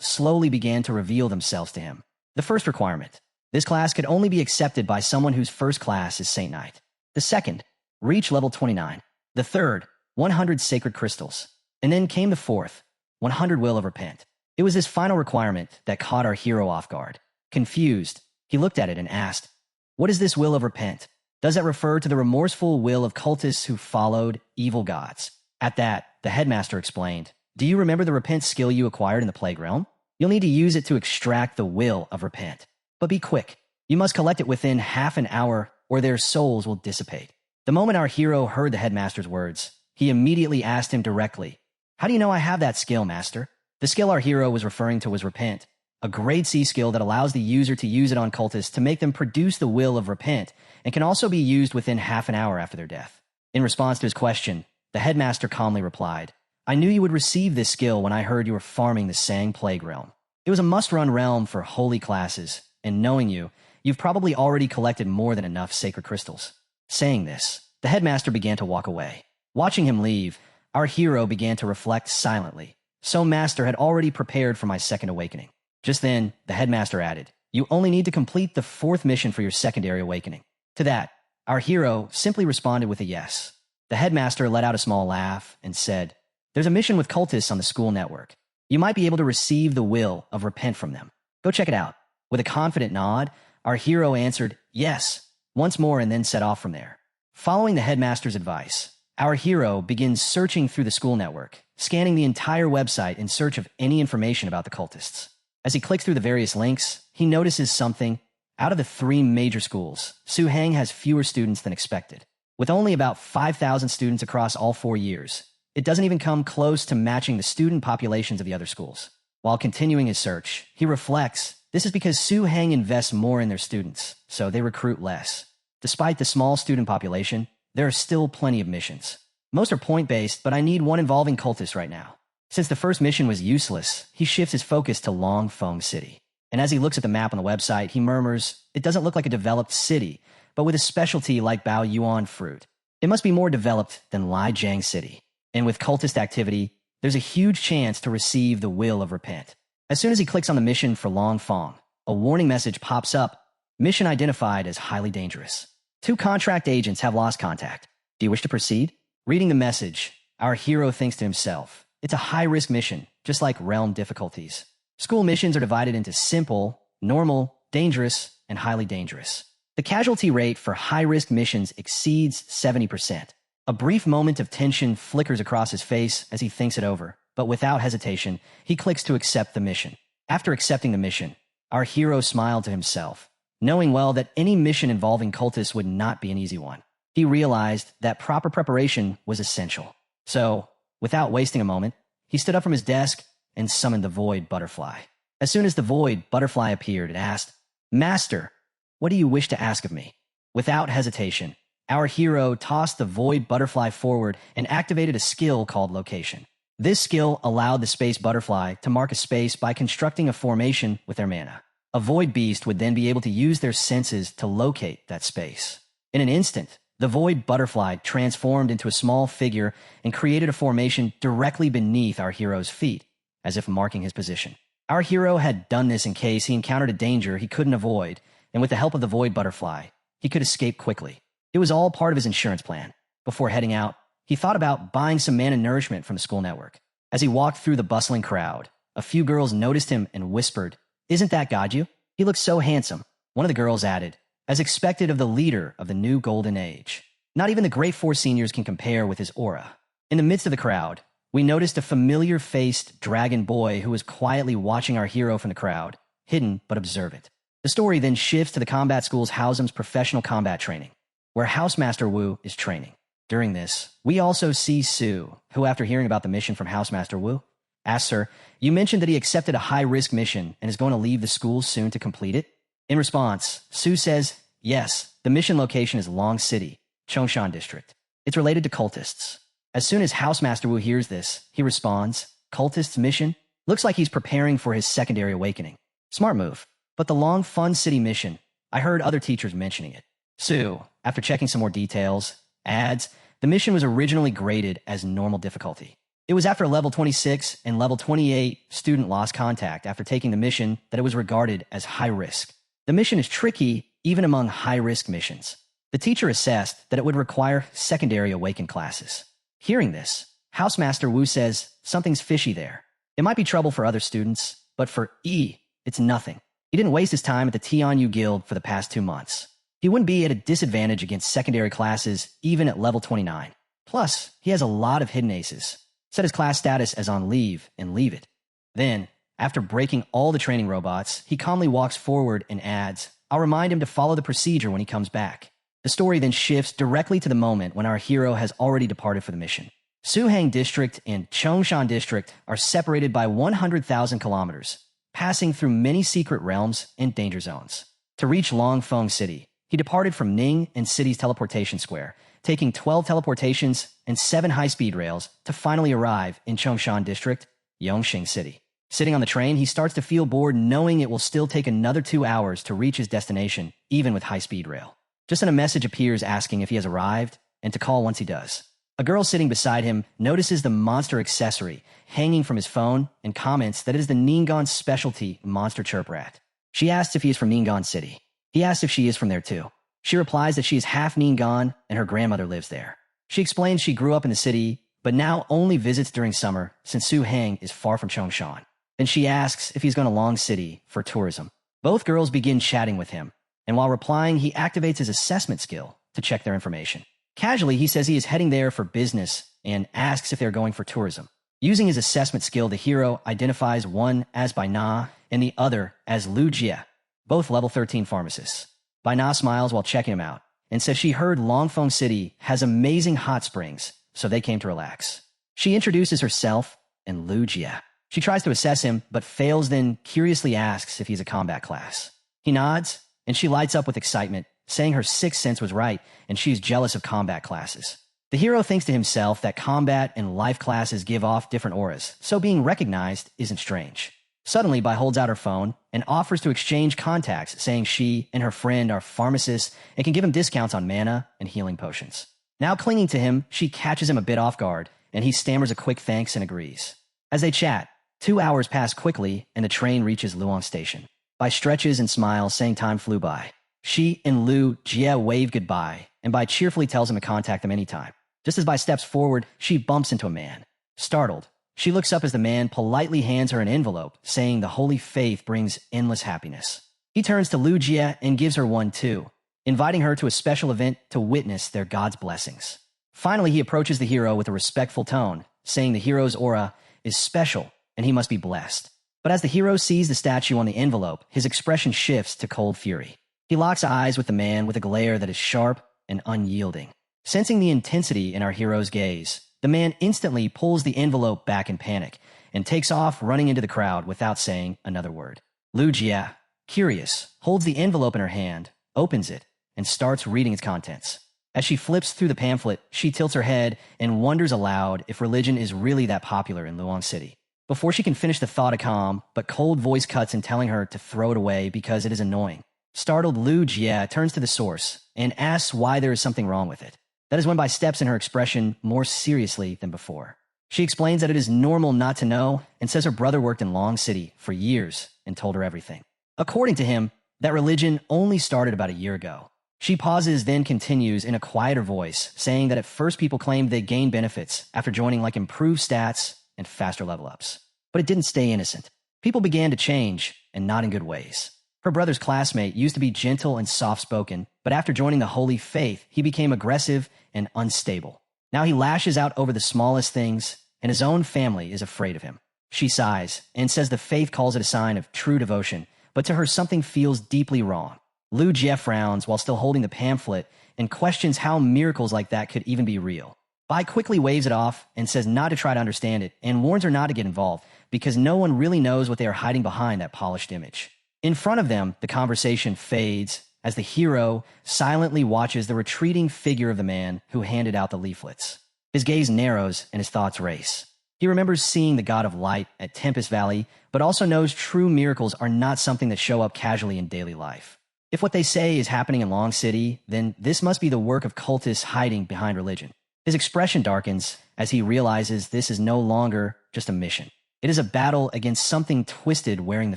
slowly began to reveal themselves to him. The first requirement: this class could only be accepted by someone whose first class is Saint Knight. The second: reach level 29. The third: 100 sacred crystals. And then came the fourth: 100 will of repent. It was this final requirement that caught our hero off guard. Confused, he looked at it and asked, what is this will of repent? Does that refer to the remorseful will of cultists who followed evil gods? At that, the headmaster explained, do you remember the repent skill you acquired in the plague realm? You'll need to use it to extract the will of repent. But be quick. You must collect it within half an hour or their souls will dissipate. The moment our hero heard the headmaster's words, he immediately asked him directly, how do you know I have that skill, master? The skill our hero was referring to was repent, a grade C skill that allows the user to use it on cultists to make them produce the will of repent and can also be used within half an hour after their death. In response to his question, the headmaster calmly replied, I knew you would receive this skill when I heard you were farming the Sang Plague Realm. It was a must-run realm for holy classes, and knowing you, you've probably already collected more than enough sacred crystals. Saying this, the headmaster began to walk away. Watching him leave, our hero began to reflect silently. So master had already prepared for my second awakening. Just then, the headmaster added, you only need to complete the fourth mission for your secondary awakening. To that, our hero simply responded with a yes. The headmaster let out a small laugh and said, there's a mission with cultists on the school network. You might be able to receive the will of repent from them. Go check it out. With a confident nod, our hero answered, yes, once more and then set off from there. Following the headmaster's advice, our hero begins searching through the school network, scanning the entire website in search of any information about the cultists. As he clicks through the various links, he notices something. Out of the 3 major schools, Suhang has fewer students than expected. With only about 5,000 students across all 4 years, it doesn't even come close to matching the student populations of the other schools. While continuing his search, he reflects, this is because Suhang invests more in their students, so they recruit less. Despite the small student population, there are still plenty of missions. Most are point-based, but I need one involving cultists right now. Since the first mission was useless, he shifts his focus to Longfeng City. And as he looks at the map on the website, he murmurs, it doesn't look like a developed city, but with a specialty like Bao Yuan fruit. It must be more developed than Lijiang City. And with cultist activity, there's a huge chance to receive the will of repent. As soon as he clicks on the mission for Longfeng, a warning message pops up, mission identified as highly dangerous. 2 contract agents have lost contact. Do you wish to proceed? Reading the message, our hero thinks to himself, it's a high-risk mission, just like realm difficulties. School missions are divided into simple, normal, dangerous, and highly dangerous. The casualty rate for high-risk missions exceeds 70%. A brief moment of tension flickers across his face as he thinks it over, but without hesitation, he clicks to accept the mission. After accepting the mission, our hero smiled to himself, knowing well that any mission involving cultists would not be an easy one. He realized that proper preparation was essential. So, without wasting a moment, he stood up from his desk and summoned the Void Butterfly. As soon as the Void Butterfly appeared, it asked, Master, what do you wish to ask of me? Without hesitation, our hero tossed the Void Butterfly forward and activated a skill called Location. This skill allowed the Space Butterfly to mark a space by constructing a formation with their mana. A Void Beast would then be able to use their senses to locate that space. In an instant, the void butterfly transformed into a small figure and created a formation directly beneath our hero's feet, as if marking his position. Our hero had done this in case he encountered a danger he couldn't avoid, and with the help of the void butterfly, he could escape quickly. It was all part of his insurance plan. Before heading out, he thought about buying some manna nourishment from the school network. As he walked through the bustling crowd, a few girls noticed him and whispered, "Isn't that Gaju? He looks so handsome." One of the girls added, "As expected of the leader of the new golden age. Not even the great four seniors can compare with his aura." In the midst of the crowd, we noticed a familiar-faced dragon boy who was quietly watching our hero from the crowd, hidden but observant. The story then shifts to the combat school's Housem's professional combat training, where Housemaster Wu is training. During this, we also see Sue, who after hearing about the mission from Housemaster Wu, asks her, "You mentioned that he accepted a high-risk mission and is going to leave the school soon to complete it?" In response, Sue says, "Yes, the mission location is Long City, Chongshan District. It's related to cultists." As soon as Housemaster Wu hears this, he responds, "Cultists mission? Looks like he's preparing for his secondary awakening." Smart move. But the Long Fun City mission, I heard other teachers mentioning it. Sue, after checking some more details, adds, the mission was originally graded as normal difficulty. It was after level 26 and level 28 student lost contact after taking the mission that it was regarded as high risk. The mission is tricky even among high-risk missions. The teacher assessed that it would require secondary awakened classes. Hearing this, Housemaster Wu says something's fishy there. It might be trouble for other students, but for E, it's nothing. He didn't waste his time at the Tianyu Guild for the past 2 months. He wouldn't be at a disadvantage against secondary classes even at level 29. Plus, he has a lot of hidden aces. Set his class status as on leave and leave it. Then, after breaking all the training robots, he calmly walks forward and adds, "I'll remind him to follow the procedure when he comes back." The story then shifts directly to the moment when our hero has already departed for the mission. Suhang District and Chongshan District are separated by 100,000 kilometers, passing through many secret realms and danger zones. To reach Longfeng City, he departed from Ning and City's teleportation square, taking 12 teleportations and 7 high-speed rails to finally arrive in Chongshan District, Yongxing City. Sitting on the train, he starts to feel bored knowing it will still take another 2 hours to reach his destination, even with high-speed rail. Just then a message appears asking if he has arrived and to call once he does. A girl sitting beside him notices the monster accessory hanging from his phone and comments that it is the Ningon's specialty monster chirp rat. She asks if he is from Ningon City. He asks if she is from there too. She replies that she is half Ningon and her grandmother lives there. She explains she grew up in the city, but now only visits during summer since Su Hang is far from Chongshan. Then she asks if he's going to Long City for tourism. Both girls begin chatting with him, and while replying, he activates his assessment skill to check their information. Casually, he says he is heading there for business and asks if they're going for tourism. Using his assessment skill, the hero identifies one as Bai Na and the other as Lu Jie, both level 13 pharmacists. Bai Na smiles while checking him out and says she heard Longfeng City has amazing hot springs, so they came to relax. She introduces herself and Lu Jie. She tries to assess him, but fails, then curiously asks if he's a combat class. He nods, and she lights up with excitement, saying her sixth sense was right, and she's jealous of combat classes. The hero thinks to himself that combat and life classes give off different auras, so being recognized isn't strange. Suddenly, Bai holds out her phone and offers to exchange contacts, saying she and her friend are pharmacists and can give him discounts on mana and healing potions. Now clinging to him, she catches him a bit off guard, and he stammers a quick thanks and agrees. As they chat, 2 hours pass quickly, and the train reaches Luong Station. Bai stretches and smiles, saying time flew by. She and Lu Jie wave goodbye, and Bai cheerfully tells him to contact them anytime. Just as Bai steps forward, she bumps into a man. Startled, she looks up as the man politely hands her an envelope, saying the holy faith brings endless happiness. He turns to Lu Jie and gives her one too, inviting her to a special event to witness their God's blessings. Finally, he approaches the hero with a respectful tone, saying the hero's aura is special and he must be blessed. But as the hero sees the statue on the envelope, his expression shifts to cold fury. He locks eyes with the man with a glare that is sharp and unyielding. Sensing the intensity in our hero's gaze, the man instantly pulls the envelope back in panic and takes off running into the crowd without saying another word. Lu Jie, curious, holds the envelope in her hand, opens it, and starts reading its contents. As she flips through the pamphlet, she tilts her head and wonders aloud if religion is really that popular in Luong City. Before she can finish the thought, a calm but cold voice cuts in telling her to throw it away because it is annoying. Startled, Lu Jie turns to the source and asks why there is something wrong with it. That is when Bai steps in her expression more seriously than before. She explains that it is normal not to know and says her brother worked in Long City for years and told her everything. According to him, that religion only started about a year ago. She pauses, then continues in a quieter voice, saying that at first people claimed they gained benefits after joining, like improved stats and faster level ups. But it didn't stay innocent. People began to change, and not in good ways. Her brother's classmate used to be gentle and soft-spoken, but after joining the holy faith, he became aggressive and unstable. Now he lashes out over the smallest things, and his own family is afraid of him. She sighs and says the faith calls it a sign of true devotion, but to her something feels deeply wrong. Lu Jie frowns while still holding the pamphlet and questions how miracles like that could even be real. Bai quickly waves it off and says not to try to understand it and warns her not to get involved because no one really knows what they are hiding behind that polished image. In front of them, the conversation fades as the hero silently watches the retreating figure of the man who handed out the leaflets. His gaze narrows and his thoughts race. He remembers seeing the god of light at Tempest Valley, but also knows true miracles are not something that show up casually in daily life. If what they say is happening in Long City, then this must be the work of cultists hiding behind religion. His expression darkens as he realizes this is no longer just a mission. It is a battle against something twisted wearing the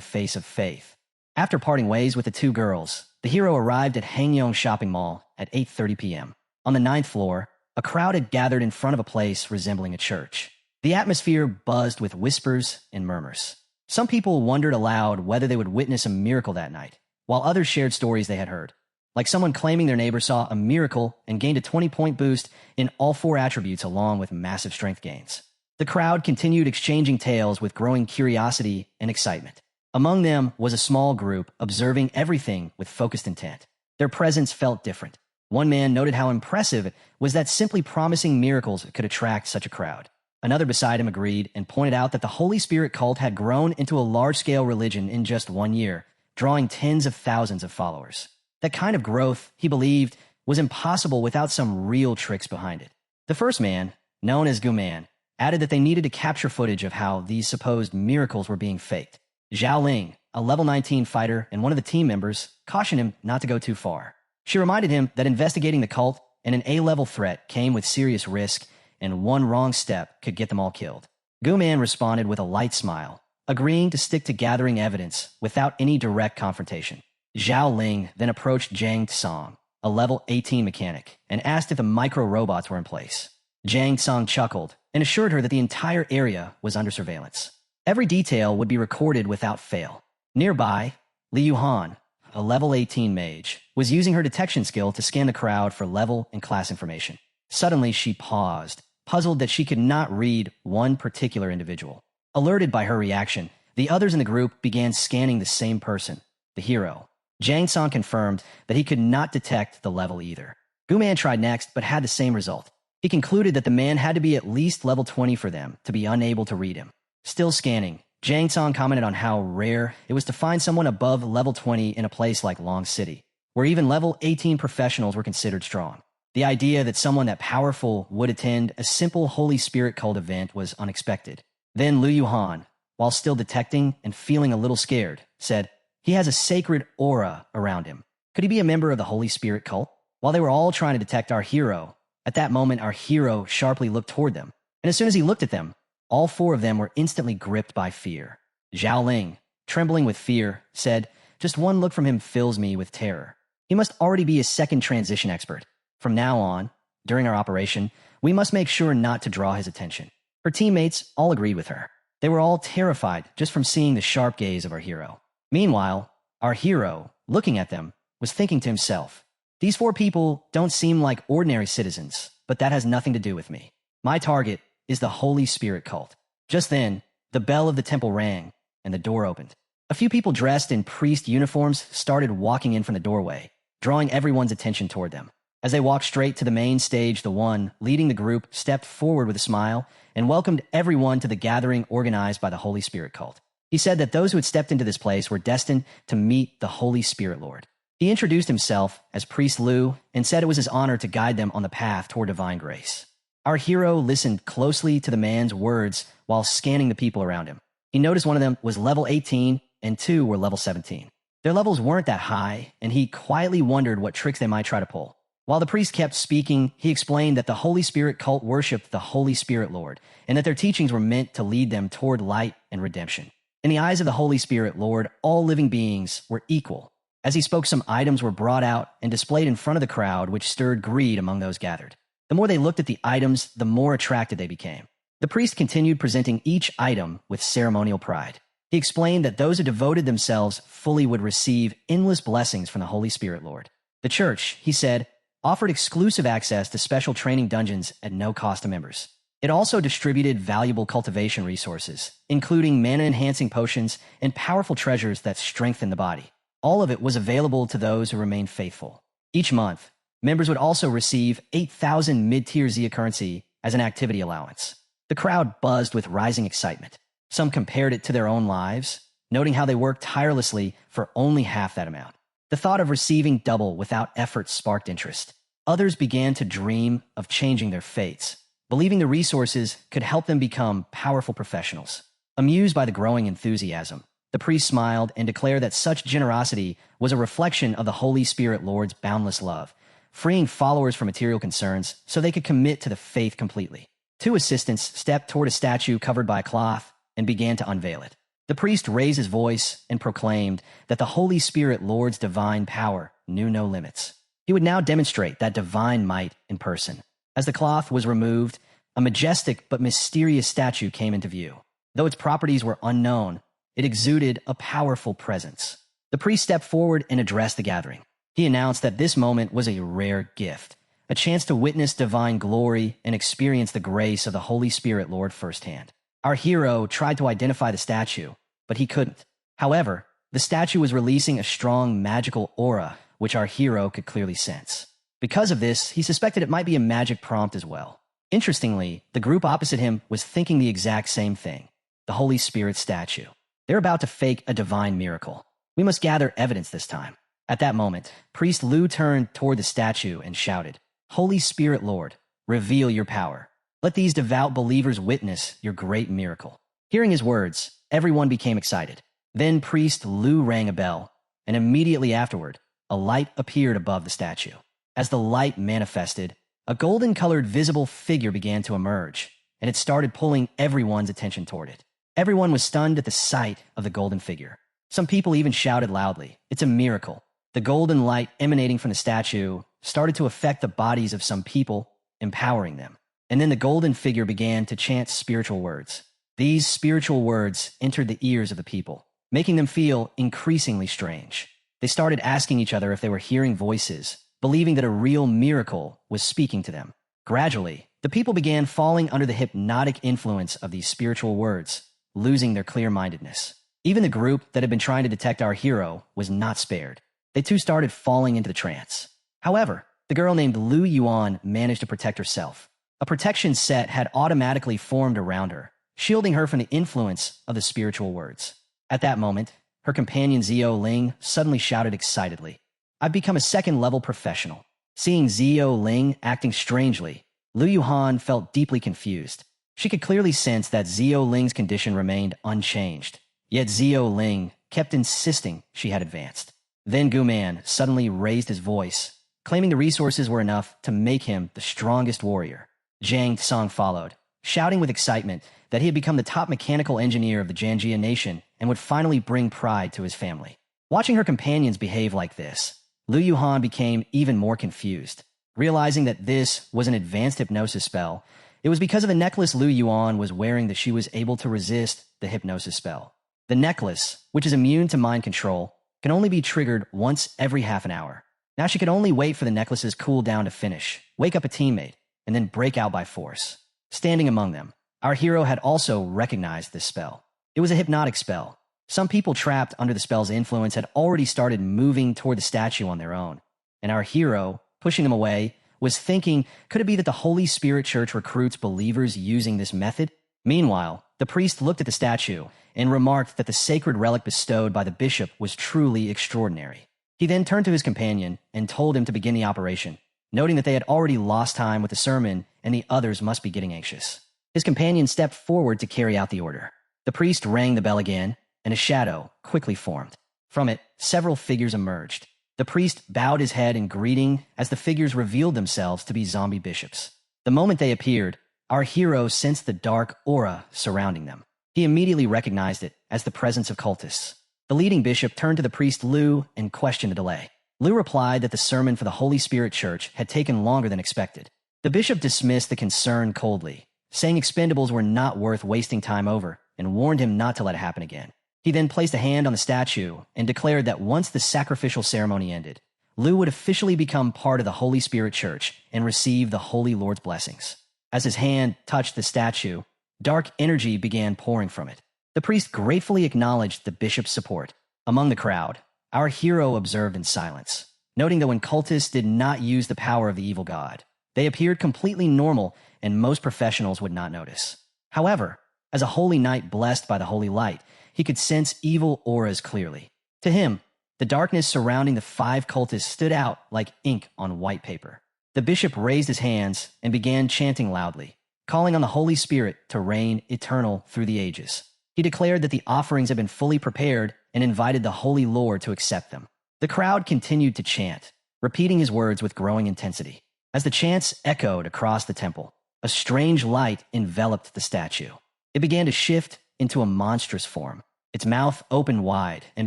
face of faith. After parting ways with the two girls, the hero arrived at Hangyong Shopping Mall at 8:30 p.m. On the 9th floor, a crowd had gathered in front of a place resembling a church. The atmosphere buzzed with whispers and murmurs. Some people wondered aloud whether they would witness a miracle that night, while others shared stories they had heard, like someone claiming their neighbor saw a miracle and gained a 20-point boost in all 4 attributes along with massive strength gains. The crowd continued exchanging tales with growing curiosity and excitement. Among them was a small group observing everything with focused intent. Their presence felt different. One man noted how impressive it was that simply promising miracles could attract such a crowd. Another beside him agreed and pointed out that the Holy Spirit cult had grown into a large-scale religion in just 1 year, drawing tens of thousands of followers. That kind of growth, he believed, was impossible without some real tricks behind it. The first man, known as Guman, added that they needed to capture footage of how these supposed miracles were being faked. Zhao Ling, a level 19 fighter and one of the team members, cautioned him not to go too far. She reminded him that investigating the cult and an A-level threat came with serious risk, and one wrong step could get them all killed. Guman responded with a light smile, agreeing to stick to gathering evidence without any direct confrontation. Zhao Ling then approached Zhang Tsang, a level 18 mechanic, and asked if the micro-robots were in place. Zhang Tsang chuckled and assured her that the entire area was under surveillance. Every detail would be recorded without fail. Nearby, Li Yuhan, a level 18 mage, was using her detection skill to scan the crowd for level and class information. Suddenly, she paused, puzzled that she could not read one particular individual. Alerted by her reaction, the others in the group began scanning the same person, the hero. Zhang Tsang confirmed that he could not detect the level either. Guman tried next, but had the same result. He concluded that the man had to be at least level 20 for them to be unable to read him. Still scanning, Zhang Tsang commented on how rare it was to find someone above level 20 in a place like Long City, where even level 18 professionals were considered strong. The idea that someone that powerful would attend a simple Holy Spirit cult event was unexpected. Then Lu Yuhan, while still detecting and feeling a little scared, said, "He has a sacred aura around him. Could he be a member of the Holy Spirit cult?" While they were all trying to detect our hero, at that moment our hero sharply looked toward them. And as soon as he looked at them, all 4 of them were instantly gripped by fear. Zhao Ling, trembling with fear, said, "Just one look from him fills me with terror. He must already be a second transition expert. From now on, during our operation, we must make sure not to draw his attention." Her teammates all agreed with her. They were all terrified just from seeing the sharp gaze of our hero. Meanwhile, our hero, looking at them, was thinking to himself, "These 4 people don't seem like ordinary citizens, but that has nothing to do with me. My target is the Holy Spirit cult." Just then, the bell of the temple rang, and the door opened. A few people dressed in priest uniforms started walking in from the doorway, drawing everyone's attention toward them. As they walked straight to the main stage, the one leading the group stepped forward with a smile and welcomed everyone to the gathering organized by the Holy Spirit cult. He said that those who had stepped into this place were destined to meet the Holy Spirit Lord. He introduced himself as Priest Lu and said it was his honor to guide them on the path toward divine grace. Our hero listened closely to the man's words while scanning the people around him. He noticed one of them was level 18 and 2 were level 17. Their levels weren't that high, and he quietly wondered what tricks they might try to pull. While the priest kept speaking, he explained that the Holy Spirit cult worshipped the Holy Spirit Lord, and that their teachings were meant to lead them toward light and redemption. In the eyes of the Holy Spirit Lord, all living beings were equal. As he spoke, some items were brought out and displayed in front of the crowd, which stirred greed among those gathered. The more they looked at the items, the more attracted they became. The priest continued presenting each item with ceremonial pride. He explained that those who devoted themselves fully would receive endless blessings from the Holy Spirit Lord. The church, he said, offered exclusive access to special training dungeons at no cost to members. It also distributed valuable cultivation resources, including mana-enhancing potions and powerful treasures that strengthen the body. All of it was available to those who remained faithful. Each month, members would also receive 8,000 mid-tier Zia currency as an activity allowance. The crowd buzzed with rising excitement. Some compared it to their own lives, noting how they worked tirelessly for only half that amount. The thought of receiving double without effort sparked interest. Others began to dream of changing their fates, believing the resources could help them become powerful professionals. Amused by the growing enthusiasm, the priest smiled and declared that such generosity was a reflection of the Holy Spirit Lord's boundless love, freeing followers from material concerns so they could commit to the faith completely. Two assistants stepped toward a statue covered by a cloth and began to unveil it. The priest raised his voice and proclaimed that the Holy Spirit Lord's divine power knew no limits. He would now demonstrate that divine might in person. As the cloth was removed, a majestic but mysterious statue came into view. Though its properties were unknown, it exuded a powerful presence. The priest stepped forward and addressed the gathering. He announced that this moment was a rare gift, a chance to witness divine glory and experience the grace of the Holy Spirit Lord firsthand. Our hero tried to identify the statue, but he couldn't. However, the statue was releasing a strong magical aura, which our hero could clearly sense. Because of this, he suspected it might be a magic prompt as well. Interestingly, the group opposite him was thinking the exact same thing. The Holy Spirit statue. They're about to fake a divine miracle. We must gather evidence this time. At that moment, Priest Lu turned toward the statue and shouted, "Holy Spirit Lord, reveal your power. Let these devout believers witness your great miracle." Hearing his words, everyone became excited. Then Priest Lu rang a bell, and immediately afterward, a light appeared above the statue. As the light manifested, a golden-colored visible figure began to emerge, and it started pulling everyone's attention toward it. Everyone was stunned at the sight of the golden figure. Some people even shouted loudly, "It's a miracle." The golden light emanating from the statue started to affect the bodies of some people, empowering them. And then the golden figure began to chant spiritual words. These spiritual words entered the ears of the people, making them feel increasingly strange. They started asking each other if they were hearing voices, believing that a real miracle was speaking to them. Gradually, the people began falling under the hypnotic influence of these spiritual words, losing their clear-mindedness. Even the group that had been trying to detect our hero was not spared. They too started falling into the trance. However, the girl named Lu Yuan managed to protect herself. A protection set had automatically formed around her, shielding her from the influence of the spiritual words. At that moment, her companion Zio Ling suddenly shouted excitedly, "I've become a second-level professional." Seeing Zio Ling acting strangely, Lu Yuhan felt deeply confused. She could clearly sense that Zio Ling's condition remained unchanged, yet Zio Ling kept insisting she had advanced. Then Gu Man suddenly raised his voice, claiming the resources were enough to make him the strongest warrior. Zhang Tsang followed, shouting with excitement that he had become the top mechanical engineer of the Janjia nation and would finally bring pride to his family. Watching her companions behave like this, Lu Yuhan became even more confused. Realizing that this was an advanced hypnosis spell, it was because of the necklace Lu Yuan was wearing that she was able to resist the hypnosis spell. The necklace, which is immune to mind control, can only be triggered once every half an hour. Now she could only wait for the necklace's cooldown to finish, wake up a teammate, and then break out by force. Standing among them, our hero had also recognized this spell. It was a hypnotic spell. Some people trapped under the spell's influence had already started moving toward the statue on their own, and our hero, pushing them away, was thinking, could it be that the Holy Spirit Church recruits believers using this method? Meanwhile, the priest looked at the statue and remarked that the sacred relic bestowed by the bishop was truly extraordinary. He then turned to his companion and told him to begin the operation, noting that they had already lost time with the sermon and the others must be getting anxious. His companion stepped forward to carry out the order. The priest rang the bell again, and a shadow quickly formed. From it, several figures emerged. The priest bowed his head in greeting as the figures revealed themselves to be zombie bishops. The moment they appeared, our hero sensed the dark aura surrounding them. He immediately recognized it as the presence of cultists. The leading bishop turned to the priest Liu and questioned the delay. Liu replied that the sermon for the Holy Spirit Church had taken longer than expected. The bishop dismissed the concern coldly, saying expendables were not worth wasting time over, and warned him not to let it happen again. He then placed a hand on the statue and declared that once the sacrificial ceremony ended, Liu would officially become part of the Holy Spirit Church and receive the Holy Lord's blessings. As his hand touched the statue, dark energy began pouring from it. The priest gratefully acknowledged the bishop's support. Among the crowd, our hero observed in silence, noting that when cultists did not use the power of the evil god, they appeared completely normal and most professionals would not notice. However, as a holy knight blessed by the holy light, he could sense evil auras clearly. To him, the darkness surrounding the 5 cultists stood out like ink on white paper. The bishop raised his hands and began chanting loudly, calling on the Holy Spirit to reign eternal through the ages. He declared that the offerings had been fully prepared and invited the Holy Lord to accept them. The crowd continued to chant, repeating his words with growing intensity. As the chants echoed across the temple, a strange light enveloped the statue. It began to shift into a monstrous form. Its mouth opened wide and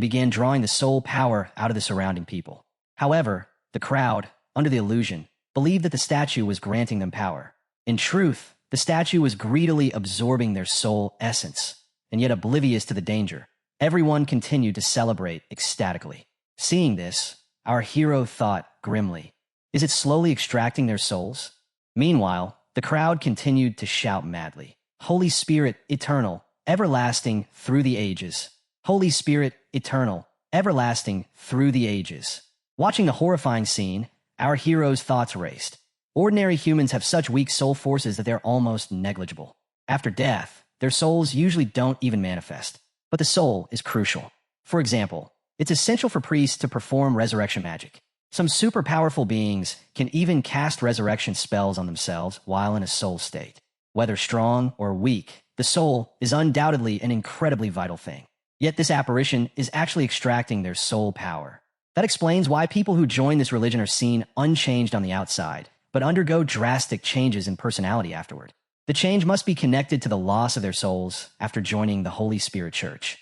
began drawing the soul power out of the surrounding people. However, the crowd, under the illusion, believed that the statue was granting them power. In truth, the statue was greedily absorbing their soul essence, and yet oblivious to the danger. Everyone continued to celebrate ecstatically. Seeing this, our hero thought grimly, is it slowly extracting their souls? Meanwhile, the crowd continued to shout madly, Holy Spirit, eternal, everlasting through the ages. Holy Spirit, eternal, everlasting through the ages. Watching the horrifying scene, our hero's thoughts raced. Ordinary humans have such weak soul forces that they're almost negligible. After death, their souls usually don't even manifest. But the soul is crucial. For example, it's essential for priests to perform resurrection magic. Some super powerful beings can even cast resurrection spells on themselves while in a soul state. Whether strong or weak, the soul is undoubtedly an incredibly vital thing. Yet this apparition is actually extracting their soul power. That explains why people who join this religion are seen unchanged on the outside, but undergo drastic changes in personality afterward. The change must be connected to the loss of their souls after joining the Holy Spirit Church.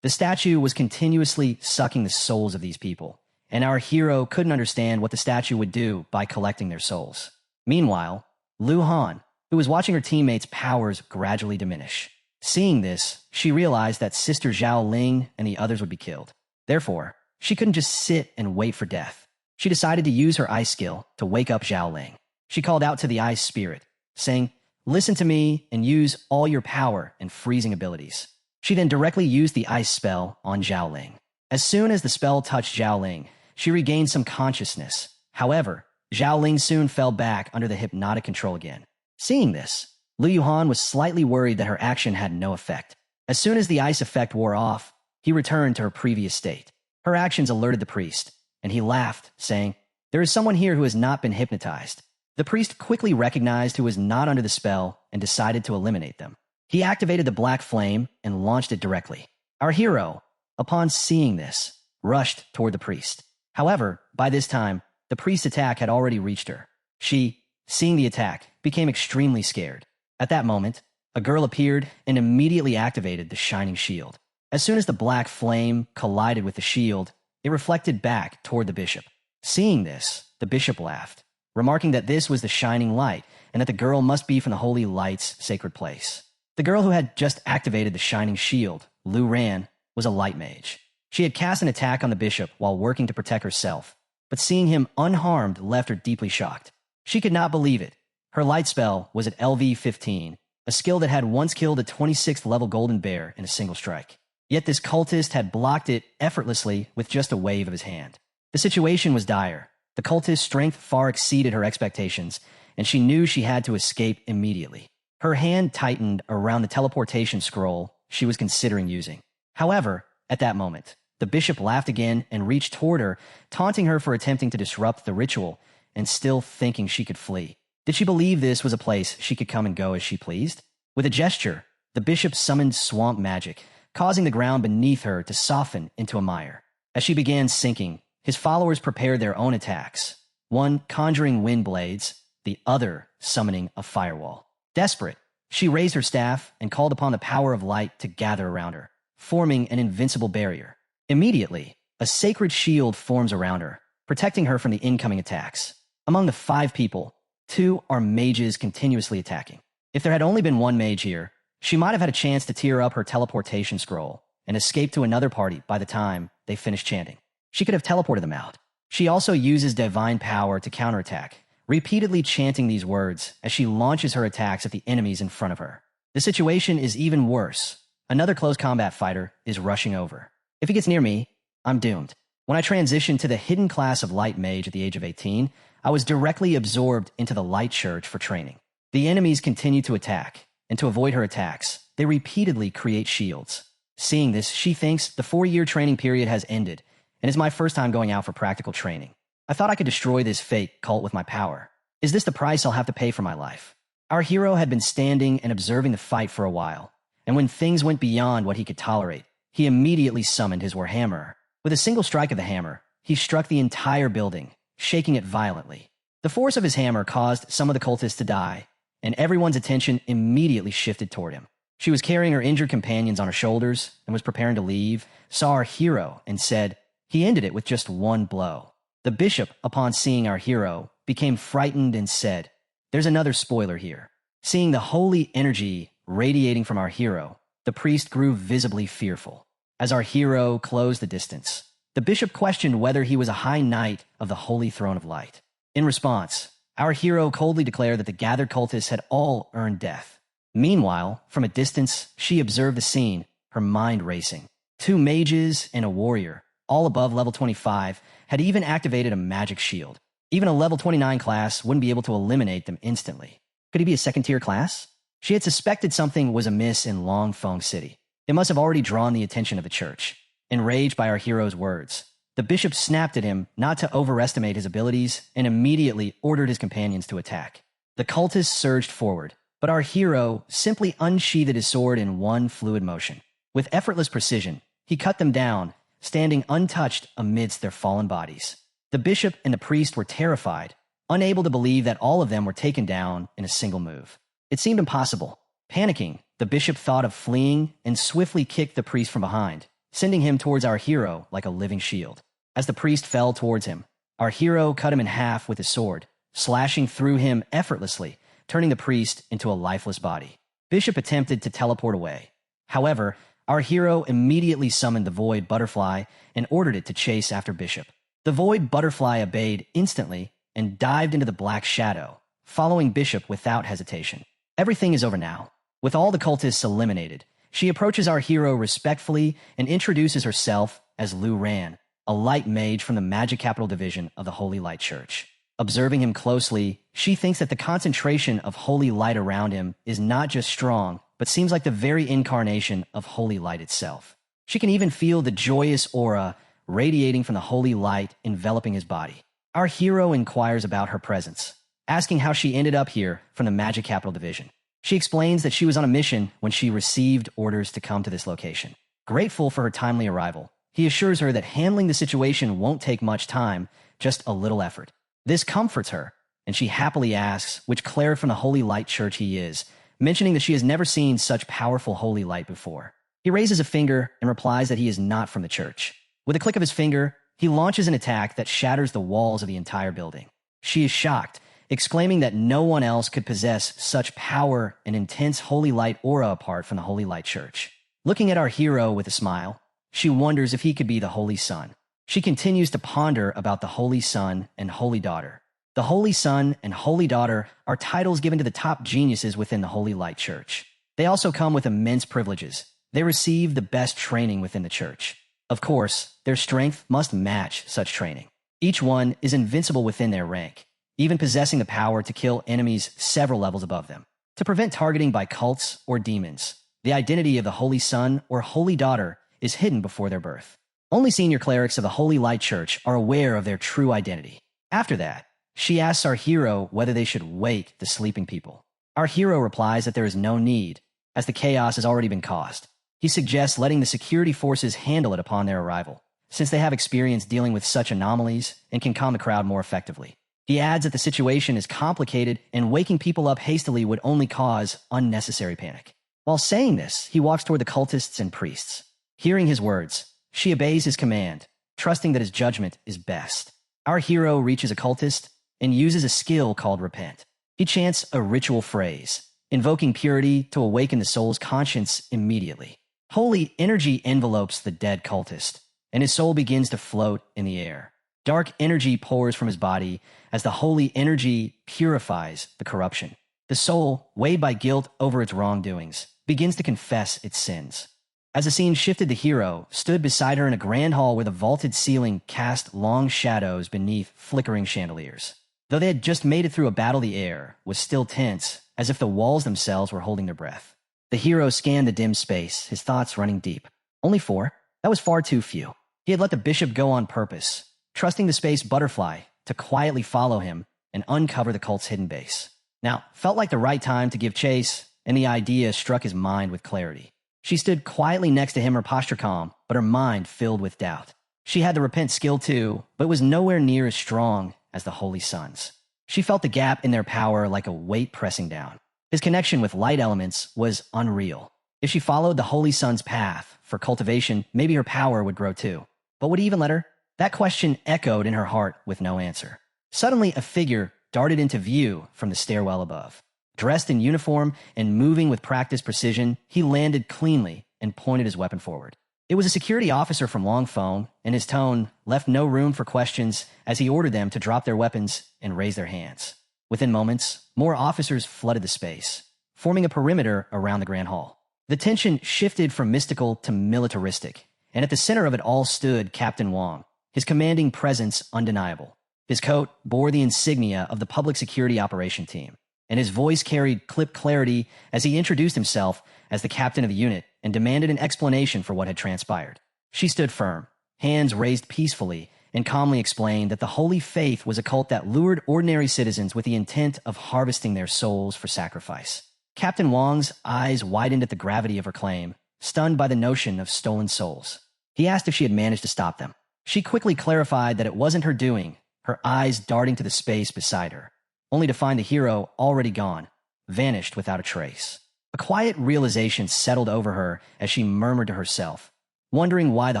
The statue was continuously sucking the souls of these people, and our hero couldn't understand what the statue would do by collecting their souls. Meanwhile, Lu Han, who was watching her teammates' powers gradually diminish. Seeing this, she realized that Sister Zhao Ling and the others would be killed. Therefore, she couldn't just sit and wait for death. She decided to use her ice skill to wake up Zhao Ling. She called out to the ice spirit, saying, "Listen to me and use all your power and freezing abilities." She then directly used the ice spell on Zhao Ling. As soon as the spell touched Zhao Ling, she regained some consciousness. However, Zhao Ling soon fell back under the hypnotic control again. Seeing this, Lu Yuhan was slightly worried that her action had no effect. As soon as the ice effect wore off, he returned to her previous state. Her actions alerted the priest, and he laughed, saying, "There is someone here who has not been hypnotized." The priest quickly recognized who was not under the spell and decided to eliminate them. He activated the black flame and launched it directly. Our hero, upon seeing this, rushed toward the priest. However, by this time, the priest's attack had already reached her. She, seeing the attack, became extremely scared. At that moment, a girl appeared and immediately activated the shining shield. As soon as the black flame collided with the shield, it reflected back toward the bishop. Seeing this, the bishop laughed, remarking that this was the shining light and that the girl must be from the holy light's sacred place. The girl who had just activated the shining shield, Lu Ran, was a light mage. She had cast an attack on the bishop while working to protect herself, but seeing him unharmed left her deeply shocked. She could not believe it. Her light spell was at LV-15, a skill that had once killed a 26th level golden bear in a single strike. Yet this cultist had blocked it effortlessly with just a wave of his hand. The situation was dire. The cultist's strength far exceeded her expectations, and she knew she had to escape immediately. Her hand tightened around the teleportation scroll she was considering using. However, at that moment, the bishop laughed again and reached toward her, taunting her for attempting to disrupt the ritual and still thinking she could flee. Did she believe this was a place she could come and go as she pleased? With a gesture, the bishop summoned swamp magic, causing the ground beneath her to soften into a mire. As she began sinking, his followers prepared their own attacks, one conjuring wind blades, the other summoning a firewall. Desperate, she raised her staff and called upon the power of light to gather around her, forming an invincible barrier. Immediately, a sacred shield forms around her, protecting her from the incoming attacks. Among the 5 people, 2 are mages continuously attacking. If there had only been one mage here, she might have had a chance to tear up her teleportation scroll and escape to another party by the time they finished chanting. She could have teleported them out. She also uses divine power to counterattack, repeatedly chanting these words as she launches her attacks at the enemies in front of her. The situation is even worse. Another close combat fighter is rushing over. If he gets near me, I'm doomed. When I transitioned to the hidden class of light mage at the age of 18, I was directly absorbed into the light church for training. The enemies continue to attack, and to avoid her attacks, they repeatedly create shields. Seeing this, she thinks the 4-year training period has ended, and it's my first time going out for practical training. I thought I could destroy this fake cult with my power. Is this the price I'll have to pay for my life? Our hero had been standing and observing the fight for a while, and when things went beyond what he could tolerate, he immediately summoned his warhammer. With a single strike of the hammer, he struck the entire building, shaking it violently. The force of his hammer caused some of the cultists to die, and everyone's attention immediately shifted toward him. She was carrying her injured companions on her shoulders and was preparing to leave, saw our hero, and said, "He ended it with just one blow." The bishop, upon seeing our hero, became frightened and said, "There's another spoiler here." Seeing the holy energy radiating from our hero, the priest grew visibly fearful. As our hero closed the distance, the bishop questioned whether he was a high knight of the Holy Throne of Light. In response, our hero coldly declared that the gathered cultists had all earned death. Meanwhile, from a distance, she observed the scene, her mind racing. 2 mages and a warrior, all above level 25, had even activated a magic shield. Even a level 29 class wouldn't be able to eliminate them instantly. Could he be a second-tier class? She had suspected something was amiss in Longfeng City. It must have already drawn the attention of the church. Enraged by our hero's words, the bishop snapped at him not to overestimate his abilities and immediately ordered his companions to attack. The cultists surged forward, but our hero simply unsheathed his sword in one fluid motion. With effortless precision, he cut them down, standing untouched amidst their fallen bodies. The bishop and the priest were terrified, unable to believe that all of them were taken down in a single move. It seemed impossible. Panicking, the bishop thought of fleeing and swiftly kicked the priest from behind, sending him towards our hero like a living shield. As the priest fell towards him, our hero cut him in half with his sword, slashing through him effortlessly, turning the priest into a lifeless body. Bishop attempted to teleport away. However, our hero immediately summoned the Void Butterfly and ordered it to chase after Bishop. The Void Butterfly obeyed instantly and dived into the black shadow, following Bishop without hesitation. Everything is over now. With all the cultists eliminated, she approaches our hero respectfully and introduces herself as Lu Ran, a light mage from the Magic Capital Division of the Holy Light Church. Observing him closely, she thinks that the concentration of holy light around him is not just strong, but seems like the very incarnation of holy light itself. She can even feel the joyous aura radiating from the holy light enveloping his body. Our hero inquires about her presence, asking how she ended up here from the Magic Capital Division. She explains that she was on a mission when she received orders to come to this location. Grateful for her timely arrival, he assures her that handling the situation won't take much time, just a little effort. This comforts her, and she happily asks which cleric from the Holy Light Church he is, mentioning that she has never seen such powerful holy light before. He raises a finger and replies that he is not from the church. With a click of his finger, he launches an attack that shatters the walls of the entire building. She is shocked, exclaiming that no one else could possess such power and intense holy light aura apart from the Holy Light Church. Looking at our hero with a smile, she wonders if he could be the Holy Son. She continues to ponder about the Holy Son and Holy Daughter. The Holy Son and Holy Daughter are titles given to the top geniuses within the Holy Light Church. They also come with immense privileges. They receive the best training within the church. Of course, their strength must match such training. Each one is invincible within their rank, even possessing the power to kill enemies several levels above them. To prevent targeting by cults or demons, the identity of the Holy Son or Holy Daughter is hidden before their birth. Only senior clerics of the Holy Light Church are aware of their true identity. After that, she asks our hero whether they should wake the sleeping people. Our hero replies that there is no need, as the chaos has already been caused. He suggests letting the security forces handle it upon their arrival, since they have experience dealing with such anomalies and can calm the crowd more effectively. He adds that the situation is complicated and waking people up hastily would only cause unnecessary panic. While saying this, he walks toward the cultists and priests. Hearing his words, she obeys his command, trusting that his judgment is best. Our hero reaches a cultist and uses a skill called repent. He chants a ritual phrase, invoking purity to awaken the soul's conscience immediately. Holy energy envelopes the dead cultist, and his soul begins to float in the air. Dark energy pours from his body as the holy energy purifies the corruption. The soul, weighed by guilt over its wrongdoings, begins to confess its sins. As the scene shifted, the hero stood beside her in a grand hall where the vaulted ceiling cast long shadows beneath flickering chandeliers. Though they had just made it through a battle, the air was still tense, as if the walls themselves were holding their breath. The hero scanned the dim space, his thoughts running deep. Only 4? That was far too few. He had let the bishop go on purpose, trusting the space butterfly to quietly follow him and uncover the cult's hidden base. Now, felt like the right time to give chase, and the idea struck his mind with clarity. She stood quietly next to him, her posture calm, but her mind filled with doubt. She had the repent skill too, but was nowhere near as strong as the Holy Sons. She felt the gap in their power like a weight pressing down. His connection with light elements was unreal. If she followed the Holy Son's path for cultivation, maybe her power would grow too. But would he even let her? That question echoed in her heart with no answer. Suddenly, a figure darted into view from the stairwell above. Dressed in uniform and moving with practiced precision, he landed cleanly and pointed his weapon forward. It was a security officer from Longphone, and his tone left no room for questions as he ordered them to drop their weapons and raise their hands. Within moments, more officers flooded the space, forming a perimeter around the Grand Hall. The tension shifted from mystical to militaristic, and at the center of it all stood Captain Wong, his commanding presence undeniable. His coat bore the insignia of the Public Security Operation Team, and his voice carried clipped clarity as he introduced himself as the captain of the unit and demanded an explanation for what had transpired. She stood firm, hands raised peacefully, and calmly explained that the Holy Faith was a cult that lured ordinary citizens with the intent of harvesting their souls for sacrifice. Captain Wong's eyes widened at the gravity of her claim, stunned by the notion of stolen souls. He asked if she had managed to stop them. She quickly clarified that it wasn't her doing, her eyes darting to the space beside her, only to find the hero already gone, vanished without a trace. A quiet realization settled over her as she murmured to herself, wondering why the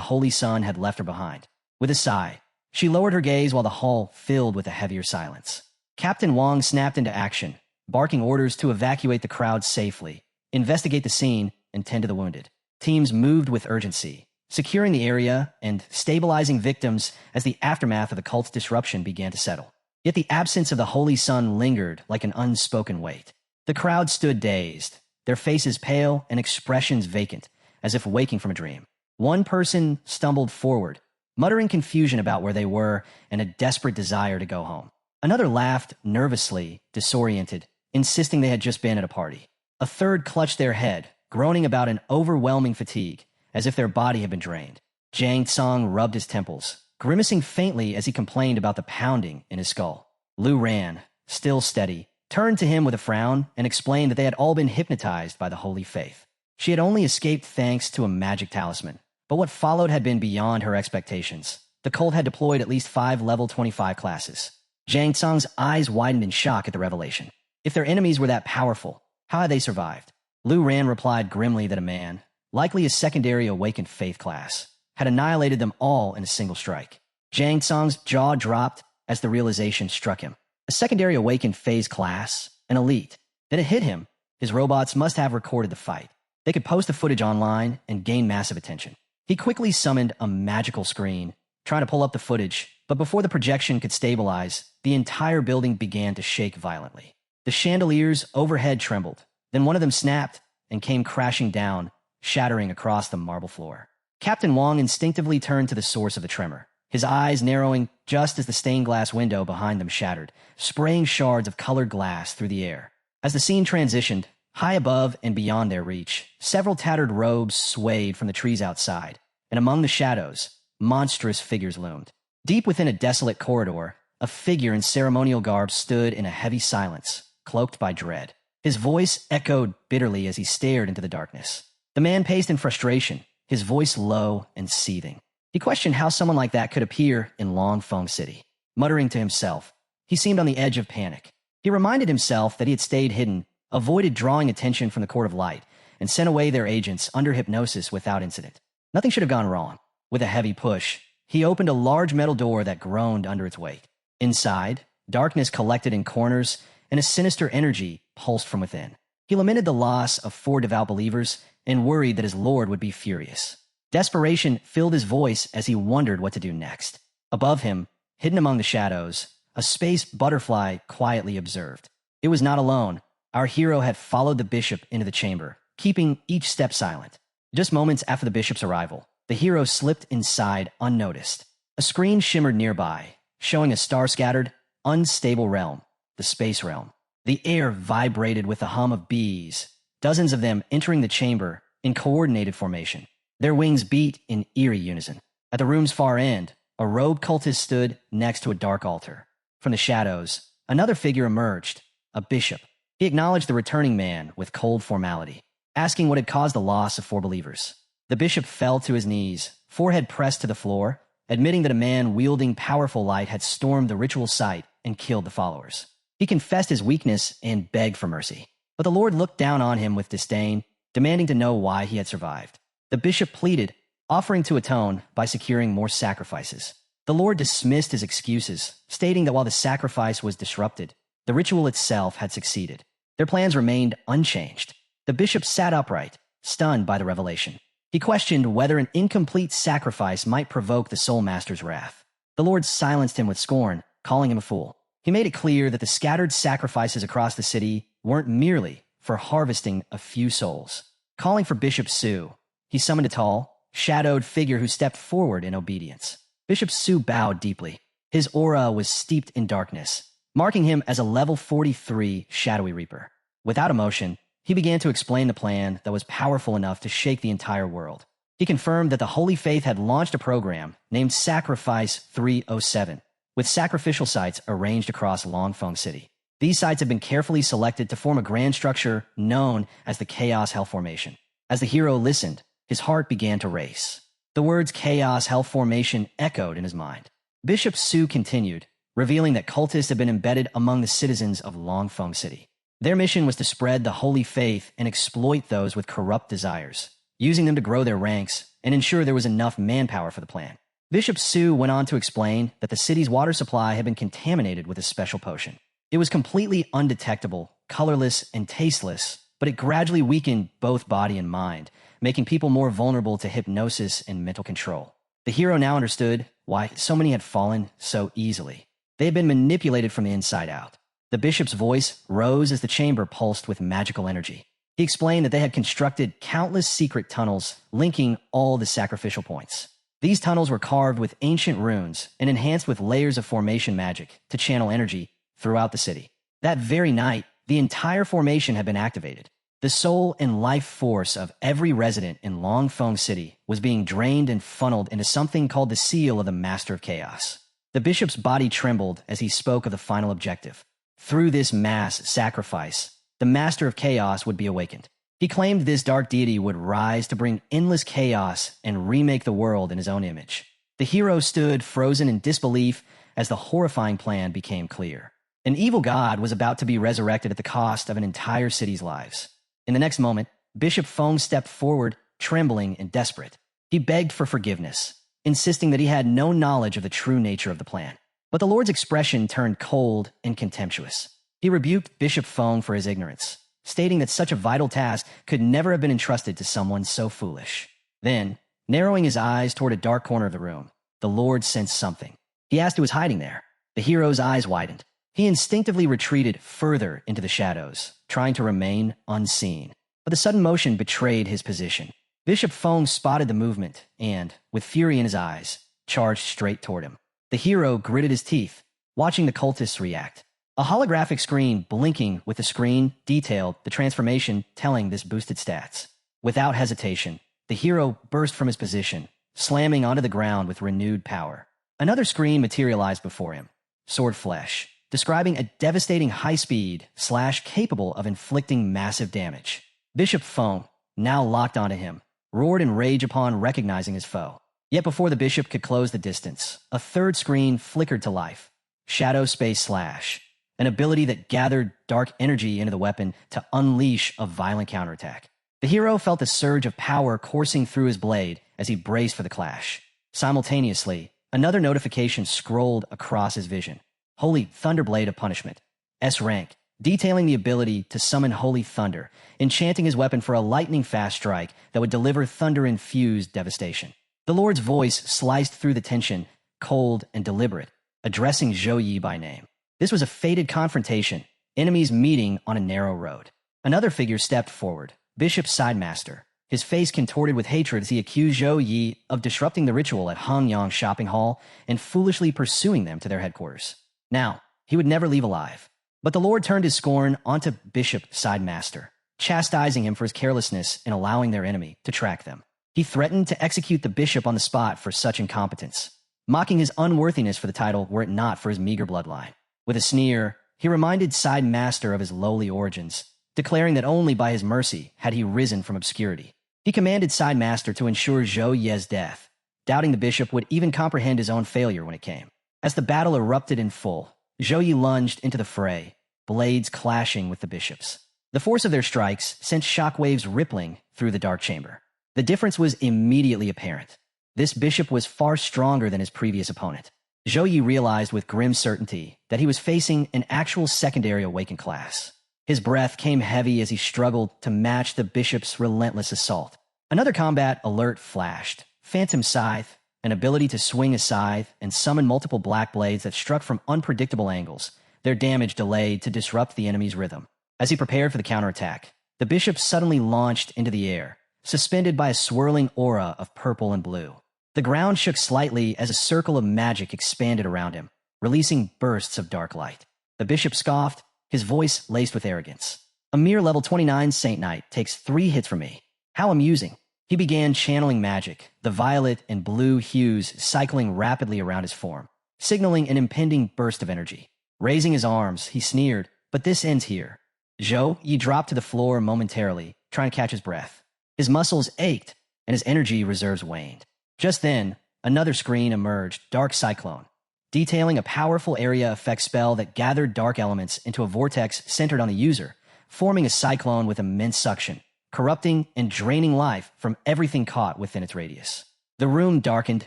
Holy Son had left her behind. With a sigh, she lowered her gaze while the hall filled with a heavier silence. Captain Wong snapped into action, barking orders to evacuate the crowd safely, investigate the scene, and tend to the wounded. Teams moved with urgency, securing the area and stabilizing victims as the aftermath of the cult's disruption began to settle. Yet the absence of the Holy Son lingered like an unspoken weight. The crowd stood dazed, their faces pale and expressions vacant, as if waking from a dream. One person stumbled forward, muttering confusion about where they were and a desperate desire to go home. Another laughed nervously, disoriented, insisting they had just been at a party. A third clutched their head, groaning about an overwhelming fatigue, as if their body had been drained. Jang Tsang rubbed his temples, grimacing faintly as he complained about the pounding in his skull. Lu Ran, still steady, turned to him with a frown and explained that they had all been hypnotized by the Holy Faith. She had only escaped thanks to a magic talisman, but what followed had been beyond her expectations. The cult had deployed at least 5 level 25 classes. Jang Tsang's eyes widened in shock at the revelation. If their enemies were that powerful, how had they survived? Lu Ran replied grimly that a man, likely a secondary awakened faith class, had annihilated them all in a single strike. Jang Tsang's jaw dropped as the realization struck him. A secondary awakened phase class, an elite. That it hit him. His robots must have recorded the fight. They could post the footage online and gain massive attention. He quickly summoned a magical screen, trying to pull up the footage, but before the projection could stabilize, the entire building began to shake violently. The chandeliers overhead trembled. Then one of them snapped and came crashing down, shattering across the marble floor. Captain Wong instinctively turned to the source of the tremor, his eyes narrowing just as the stained glass window behind them shattered, spraying shards of colored glass through the air. As the scene transitioned, high above and beyond their reach, several tattered robes swayed from the trees outside, and among the shadows, monstrous figures loomed. Deep within a desolate corridor, a figure in ceremonial garb stood in a heavy silence, cloaked by dread. His voice echoed bitterly as he stared into the darkness. The man paced in frustration, his voice low and seething. He questioned how someone like that could appear in Longfeng City. Muttering to himself, he seemed on the edge of panic. He reminded himself that he had stayed hidden, avoided drawing attention from the Court of Light, and sent away their agents under hypnosis without incident. Nothing should have gone wrong. With a heavy push, he opened a large metal door that groaned under its weight. Inside, darkness collected in corners, and a sinister energy pulsed from within. He lamented the loss of 4 devout believers and worried that his lord would be furious. Desperation filled his voice as he wondered what to do next. Above him, hidden among the shadows, a space butterfly quietly observed. It was not alone. Our hero had followed the bishop into the chamber, keeping each step silent. Just moments after the bishop's arrival, the hero slipped inside unnoticed. A screen shimmered nearby, showing a star-scattered, unstable realm, the space realm. The air vibrated with the hum of bees, dozens of them entering the chamber in coordinated formation. Their wings beat in eerie unison. At the room's far end, a robed cultist stood next to a dark altar. From the shadows, another figure emerged, a bishop. He acknowledged the returning man with cold formality, asking what had caused the loss of 4 believers. The bishop fell to his knees, forehead pressed to the floor, admitting that a man wielding powerful light had stormed the ritual site and killed the followers. He confessed his weakness and begged for mercy. But the Lord looked down on him with disdain, demanding to know why he had survived. The bishop pleaded, offering to atone by securing more sacrifices. The Lord dismissed his excuses, stating that while the sacrifice was disrupted, the ritual itself had succeeded. Their plans remained unchanged. The bishop sat upright, stunned by the revelation. He questioned whether an incomplete sacrifice might provoke the Soul Master's wrath. The Lord silenced him with scorn, calling him a fool. He made it clear that the scattered sacrifices across the city weren't merely for harvesting a few souls. Calling for Bishop Su, he summoned a tall, shadowed figure who stepped forward in obedience. Bishop Su bowed deeply. His aura was steeped in darkness, marking him as a level 43 shadowy reaper. Without emotion, he began to explain the plan that was powerful enough to shake the entire world. He confirmed that the Holy Faith had launched a program named Sacrifice 307, with sacrificial sites arranged across Longfeng City. These sites have been carefully selected to form a grand structure known as the Chaos Hell Formation. As the hero listened, his heart began to race. The words Chaos Hell Formation echoed in his mind. Bishop Su continued, revealing that cultists had been embedded among the citizens of Longfeng City. Their mission was to spread the holy faith and exploit those with corrupt desires, using them to grow their ranks and ensure there was enough manpower for the plan. Bishop Su went on to explain that the city's water supply had been contaminated with a special potion. It was completely undetectable, colorless, and tasteless, but it gradually weakened both body and mind, making people more vulnerable to hypnosis and mental control. The hero now understood why so many had fallen so easily. They had been manipulated from the inside out. The bishop's voice rose as the chamber pulsed with magical energy. He explained that they had constructed countless secret tunnels linking all the sacrificial points. These tunnels were carved with ancient runes and enhanced with layers of formation magic to channel energy throughout the city. That very night, the entire formation had been activated. The soul and life force of every resident in Longfeng City was being drained and funneled into something called the Seal of the Master of Chaos. The bishop's body trembled as he spoke of the final objective. Through this mass sacrifice, the Master of Chaos would be awakened. He claimed this dark deity would rise to bring endless chaos and remake the world in his own image. The hero stood frozen in disbelief as the horrifying plan became clear. An evil god was about to be resurrected at the cost of an entire city's lives. In the next moment, Bishop Feng stepped forward, trembling and desperate. He begged for forgiveness, insisting that he had no knowledge of the true nature of the plan. But the Lord's expression turned cold and contemptuous. He rebuked Bishop Feng for his ignorance, stating that such a vital task could never have been entrusted to someone so foolish. Then, narrowing his eyes toward a dark corner of the room, the Lord sensed something. He asked who was hiding there. The hero's eyes widened. He instinctively retreated further into the shadows, trying to remain unseen. But the sudden motion betrayed his position. Bishop Feng spotted the movement and, with fury in his eyes, charged straight toward him. The hero gritted his teeth, watching the cultists react. A holographic screen blinking with the screen detailed the transformation, telling this boosted stats. Without hesitation, the hero burst from his position, slamming onto the ground with renewed power. Another screen materialized before him, sword flesh, describing a devastating high-speed / capable of inflicting massive damage. Bishop Feng, now locked onto him, roared in rage upon recognizing his foe. Yet before the bishop could close the distance, a third screen flickered to life. Shadow Space Slash, an ability that gathered dark energy into the weapon to unleash a violent counterattack. The hero felt a surge of power coursing through his blade as he braced for the clash. Simultaneously, another notification scrolled across his vision. Holy Thunderblade of Punishment. S rank, detailing the ability to summon Holy Thunder, enchanting his weapon for a lightning-fast strike that would deliver thunder-infused devastation. The Lord's voice sliced through the tension, cold and deliberate, addressing Zhou Yi by name. This was a fated confrontation, enemies meeting on a narrow road. Another figure stepped forward, Bishop Sidemaster, his face contorted with hatred as he accused Zhou Yi of disrupting the ritual at Hangyang Shopping Hall and foolishly pursuing them to their headquarters. Now, he would never leave alive. But the Lord turned his scorn onto Bishop Sidemaster, chastising him for his carelessness in allowing their enemy to track them. He threatened to execute the bishop on the spot for such incompetence, mocking his unworthiness for the title were it not for his meager bloodline. With a sneer, he reminded Sidemaster of his lowly origins, declaring that only by his mercy had he risen from obscurity. He commanded Sidemaster to ensure Zhou Ye's death, doubting the bishop would even comprehend his own failure when it came. As the battle erupted in full, Zhou Yi lunged into the fray, blades clashing with the bishop's. The force of their strikes sent shockwaves rippling through the dark chamber. The difference was immediately apparent. This bishop was far stronger than his previous opponent. Zhou Yi realized with grim certainty that he was facing an actual secondary awakened class. His breath came heavy as he struggled to match the bishop's relentless assault. Another combat alert flashed. Phantom Scythe, an ability to swing a scythe and summon multiple black blades that struck from unpredictable angles, their damage delayed to disrupt the enemy's rhythm. As he prepared for the counterattack, the bishop suddenly launched into the air, suspended by a swirling aura of purple and blue. The ground shook slightly as a circle of magic expanded around him, releasing bursts of dark light. The bishop scoffed, his voice laced with arrogance. A mere level 29 Saint Knight takes 3 hits from me. How amusing. He began channeling magic, the violet and blue hues cycling rapidly around his form, signaling an impending burst of energy. Raising his arms, he sneered, but this ends here. Zhou Yi dropped to the floor momentarily, trying to catch his breath. His muscles ached, and his energy reserves waned. Just then, another screen emerged, Dark Cyclone, detailing a powerful area effect spell that gathered dark elements into a vortex centered on the user, forming a cyclone with immense suction, corrupting and draining life from everything caught within its radius. The room darkened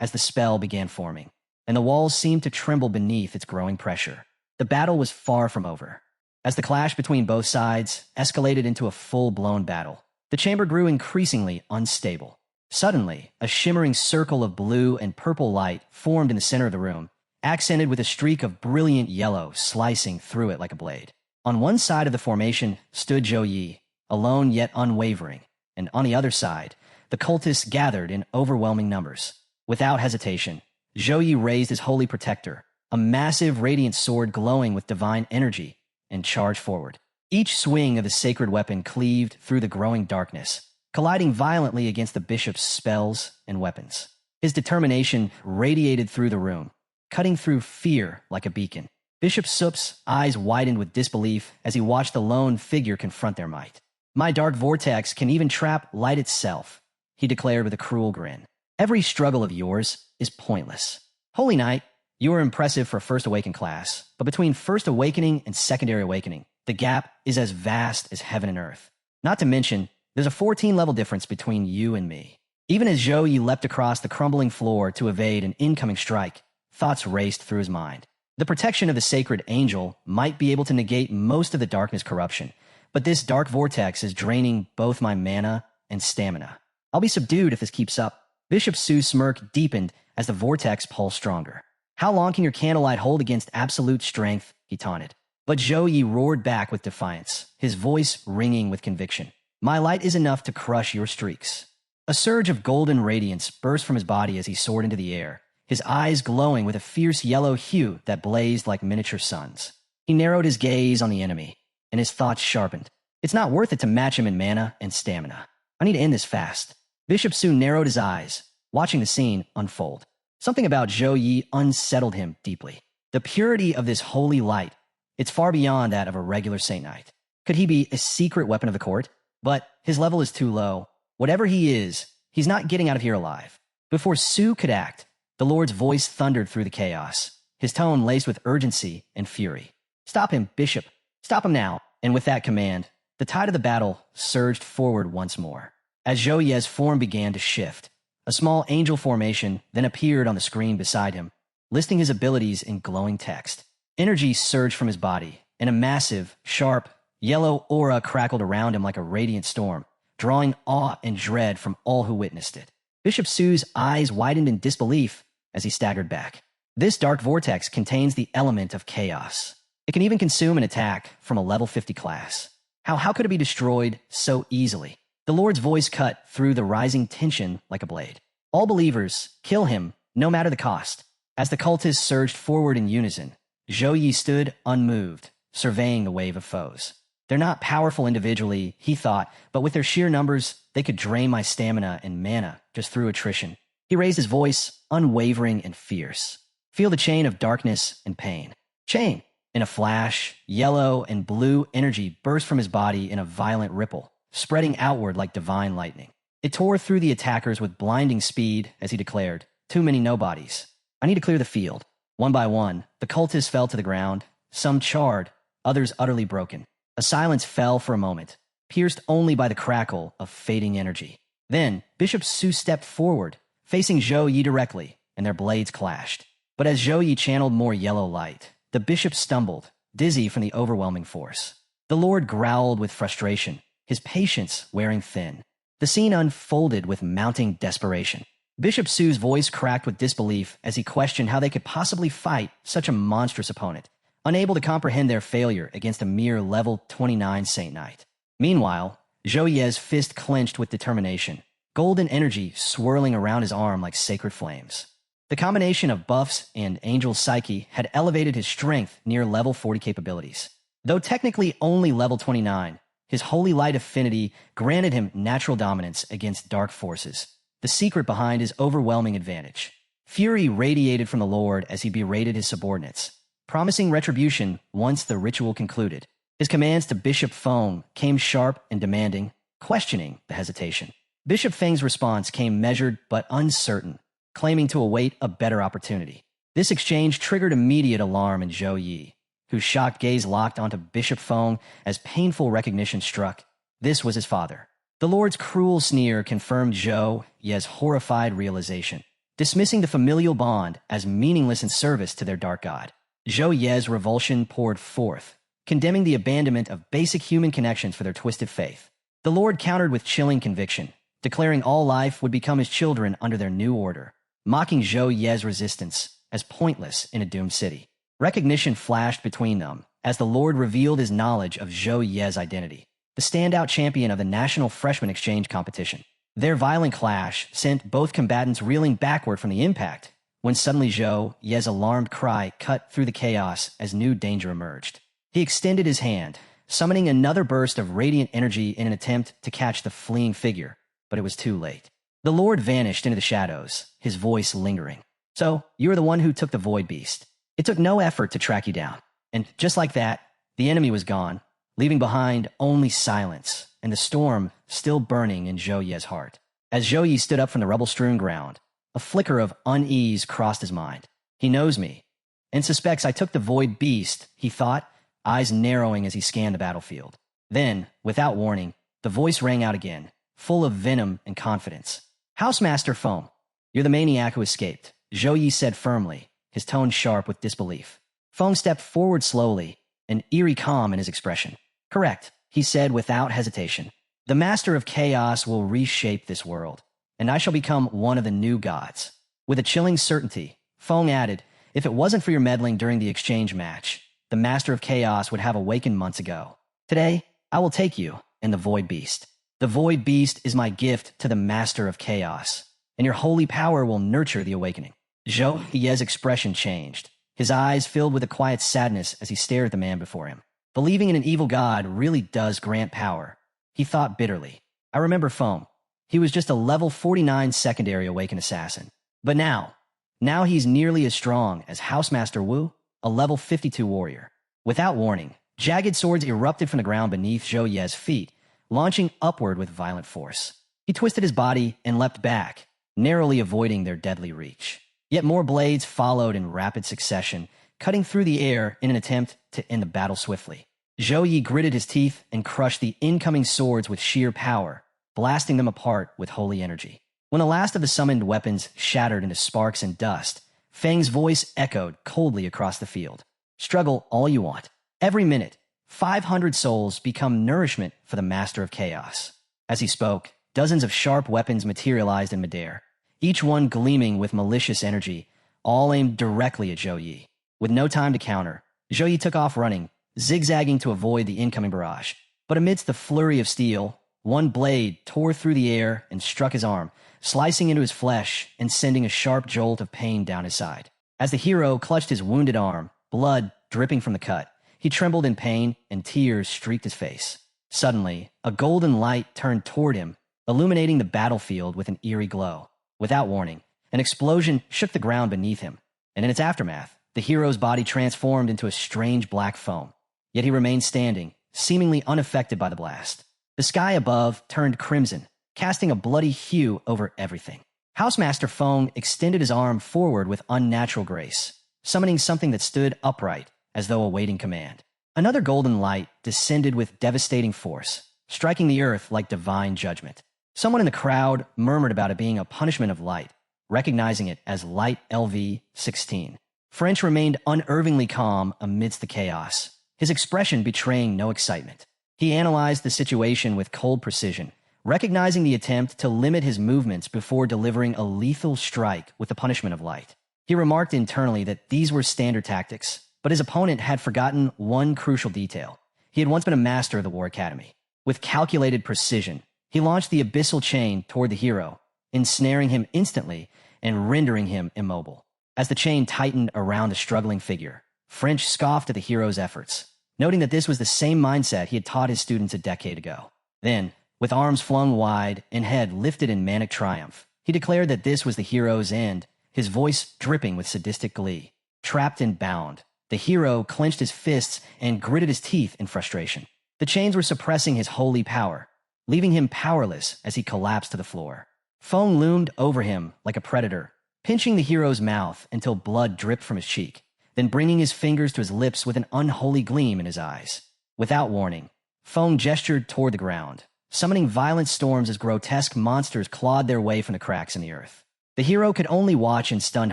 as the spell began forming, and the walls seemed to tremble beneath its growing pressure. The battle was far from over. As the clash between both sides escalated into a full-blown battle, the chamber grew increasingly unstable. Suddenly, a shimmering circle of blue and purple light formed in the center of the room, accented with a streak of brilliant yellow slicing through it like a blade. On one side of the formation stood Zhou Yi, alone yet unwavering, and on the other side, the cultists gathered in overwhelming numbers. Without hesitation, Zhou Yi raised his holy protector, a massive radiant sword glowing with divine energy, and charged forward. Each swing of the sacred weapon cleaved through the growing darkness, colliding violently against the bishop's spells and weapons. His determination radiated through the room, cutting through fear like a beacon. Bishop Sup's eyes widened with disbelief as he watched the lone figure confront their might. "My dark vortex can even trap light itself," he declared with a cruel grin. "Every struggle of yours is pointless. Holy Knight, you are impressive for a First Awakened class, but between First Awakening and Secondary Awakening, the gap is as vast as heaven and earth. Not to mention, there's a 14-level difference between you and me." Even as Zhou Yi leapt across the crumbling floor to evade an incoming strike, thoughts raced through his mind. The protection of the sacred angel might be able to negate most of the darkness corruption, but this dark vortex is draining both my mana and stamina. I'll be subdued if this keeps up. Bishop Su's smirk deepened as the vortex pulsed stronger. "How long can your candlelight hold against absolute strength?" he taunted. But Zhou Yi roared back with defiance, his voice ringing with conviction. "My light is enough to crush your streaks." A surge of golden radiance burst from his body as he soared into the air, his eyes glowing with a fierce yellow hue that blazed like miniature suns. He narrowed his gaze on the enemy, and his thoughts sharpened. It's not worth it to match him in mana and stamina. I need to end this fast. Bishop Su narrowed his eyes, watching the scene unfold. Something about Zhou Yi unsettled him deeply. The purity of this holy light, it's far beyond that of a regular Saint Knight. Could he be a secret weapon of the court? But his level is too low. Whatever he is, he's not getting out of here alive. Before Su could act, the Lord's voice thundered through the chaos, his tone laced with urgency and fury. "Stop him, Bishop! Stop him now!" And with that command, the tide of the battle surged forward once more. As Zhou Ye's form began to shift, a small angel formation then appeared on the screen beside him, listing his abilities in glowing text. Energy surged from his body, and a massive, sharp, yellow aura crackled around him like a radiant storm, drawing awe and dread from all who witnessed it. Bishop Su's eyes widened in disbelief as he staggered back. This dark vortex contains the element of chaos. It can even consume an attack from a level 50 class. How could it be destroyed so easily? The Lord's voice cut through the rising tension like a blade. "All believers, kill him, no matter the cost." As the cultists surged forward in unison, Zhou Yi stood unmoved, surveying the wave of foes. "They're not powerful individually," he thought, "but with their sheer numbers, they could drain my stamina and mana just through attrition." He raised his voice, unwavering and fierce. "Feel the chain of darkness and pain." Chain! In a flash, yellow and blue energy burst from his body in a violent ripple, spreading outward like divine lightning. It tore through the attackers with blinding speed as he declared, "Too many nobodies. I need to clear the field." One by one, the cultists fell to the ground, some charred, others utterly broken. A silence fell for a moment, pierced only by the crackle of fading energy. Then, Bishop Su stepped forward, facing Zhou Yi directly, and their blades clashed. But as Zhou Yi channeled more yellow light, the bishop stumbled, dizzy from the overwhelming force. The Lord growled with frustration, his patience wearing thin. The scene unfolded with mounting desperation. Bishop Su's voice cracked with disbelief as he questioned how they could possibly fight such a monstrous opponent, unable to comprehend their failure against a mere level 29 Saint Knight. Meanwhile, Zhou Ye's fist clenched with determination, golden energy swirling around his arm like sacred flames. The combination of buffs and Angel Psyche had elevated his strength near level 40 capabilities. Though technically only level 29, his holy light affinity granted him natural dominance against dark forces, the secret behind his overwhelming advantage. Fury radiated from the Lord as he berated his subordinates, promising retribution once the ritual concluded. His commands to Bishop Feng came sharp and demanding, questioning the hesitation. Bishop Feng's response came measured but uncertain, claiming to await a better opportunity. This exchange triggered immediate alarm in Zhou Yi, whose shocked gaze locked onto Bishop Feng as painful recognition struck. This was his father. The Lord's cruel sneer confirmed Zhou Yi's horrified realization, dismissing the familial bond as meaningless in service to their dark god. Zhou Yi's revulsion poured forth, condemning the abandonment of basic human connections for their twisted faith. The Lord countered with chilling conviction, declaring all life would become his children under their new order, mocking Zhou Yi's resistance as pointless in a doomed city. Recognition flashed between them as the Lord revealed his knowledge of Zhou Yi's identity, the standout champion of the National Freshman Exchange competition. Their violent clash sent both combatants reeling backward from the impact, when suddenly Zhou Yi's alarmed cry cut through the chaos as new danger emerged. He extended his hand, summoning another burst of radiant energy in an attempt to catch the fleeing figure, but it was too late. The Lord vanished into the shadows, his voice lingering. "So, you are the one who took the Void Beast. It took no effort to track you down." And just like that, the enemy was gone, leaving behind only silence and the storm still burning in Zhou Yi's heart. As Zhou Yi stood up from the rubble-strewn ground, a flicker of unease crossed his mind. "He knows me, and suspects I took the Void Beast," he thought, eyes narrowing as he scanned the battlefield. Then, without warning, the voice rang out again, full of venom and confidence. "Housemaster Foam, you're the maniac who escaped," Zhou Yi said firmly, his tone sharp with disbelief. Foam stepped forward slowly, an eerie calm in his expression. "Correct," he said without hesitation. "The Master of Chaos will reshape this world, and I shall become one of the new gods." With a chilling certainty, Foam added, "If it wasn't for your meddling during the exchange match, the Master of Chaos would have awakened months ago. Today, I will take you and the Void Beast. The Void Beast is my gift to the Master of Chaos, and your holy power will nurture the awakening." Zhou Yi's expression changed. His eyes filled with a quiet sadness as he stared at the man before him. Believing in an evil god really does grant power, he thought bitterly. "I remember Foam. He was just a level 49 secondary awakened assassin. But now he's nearly as strong as Housemaster Wu, a level 52 warrior." Without warning, jagged swords erupted from the ground beneath Zhou Yi's feet, launching upward with violent force. He twisted his body and leapt back, narrowly avoiding their deadly reach. Yet more blades followed in rapid succession, cutting through the air in an attempt to end the battle swiftly. Zhou Yi gritted his teeth and crushed the incoming swords with sheer power, blasting them apart with holy energy. When the last of the summoned weapons shattered into sparks and dust, Fang's voice echoed coldly across the field. Struggle all you want. Every minute, 500 souls become nourishment for the Master of Chaos. As he spoke, dozens of sharp weapons materialized in midair, each one gleaming with malicious energy, all aimed directly at Zhou Yi. With no time to counter, Zhou Yi took off running, zigzagging to avoid the incoming barrage. But amidst the flurry of steel, one blade tore through the air and struck his arm, slicing into his flesh and sending a sharp jolt of pain down his side. As the hero clutched his wounded arm, blood dripping from the cut, he trembled in pain and tears streaked his face. Suddenly, a golden light turned toward him, illuminating the battlefield with an eerie glow. Without warning, an explosion shook the ground beneath him, and in its aftermath, the hero's body transformed into a strange black foam. Yet he remained standing, seemingly unaffected by the blast. The sky above turned crimson, casting a bloody hue over everything. Housemaster Feng extended his arm forward with unnatural grace, summoning something that stood upright, as though awaiting command. Another golden light descended with devastating force, striking the earth like divine judgment. Someone in the crowd murmured about it being a punishment of light, recognizing it as Light LV-16. French remained unervingly calm amidst the chaos, his expression betraying no excitement. He analyzed the situation with cold precision, recognizing the attempt to limit his movements before delivering a lethal strike with the punishment of light. He remarked internally that these were standard tactics, but his opponent had forgotten one crucial detail. He had once been a master of the War Academy. With calculated precision, he launched the abyssal chain toward the hero, ensnaring him instantly and rendering him immobile. As the chain tightened around the struggling figure, French scoffed at the hero's efforts, noting that this was the same mindset he had taught his students a decade ago. Then, with arms flung wide and head lifted in manic triumph, he declared that this was the hero's end, his voice dripping with sadistic glee. Trapped and bound, the hero clenched his fists and gritted his teeth in frustration. The chains were suppressing his holy power, leaving him powerless as he collapsed to the floor. Feng loomed over him like a predator, pinching the hero's mouth until blood dripped from his cheek, then bringing his fingers to his lips with an unholy gleam in his eyes. Without warning, Feng gestured toward the ground, summoning violent storms as grotesque monsters clawed their way from the cracks in the earth. The hero could only watch in stunned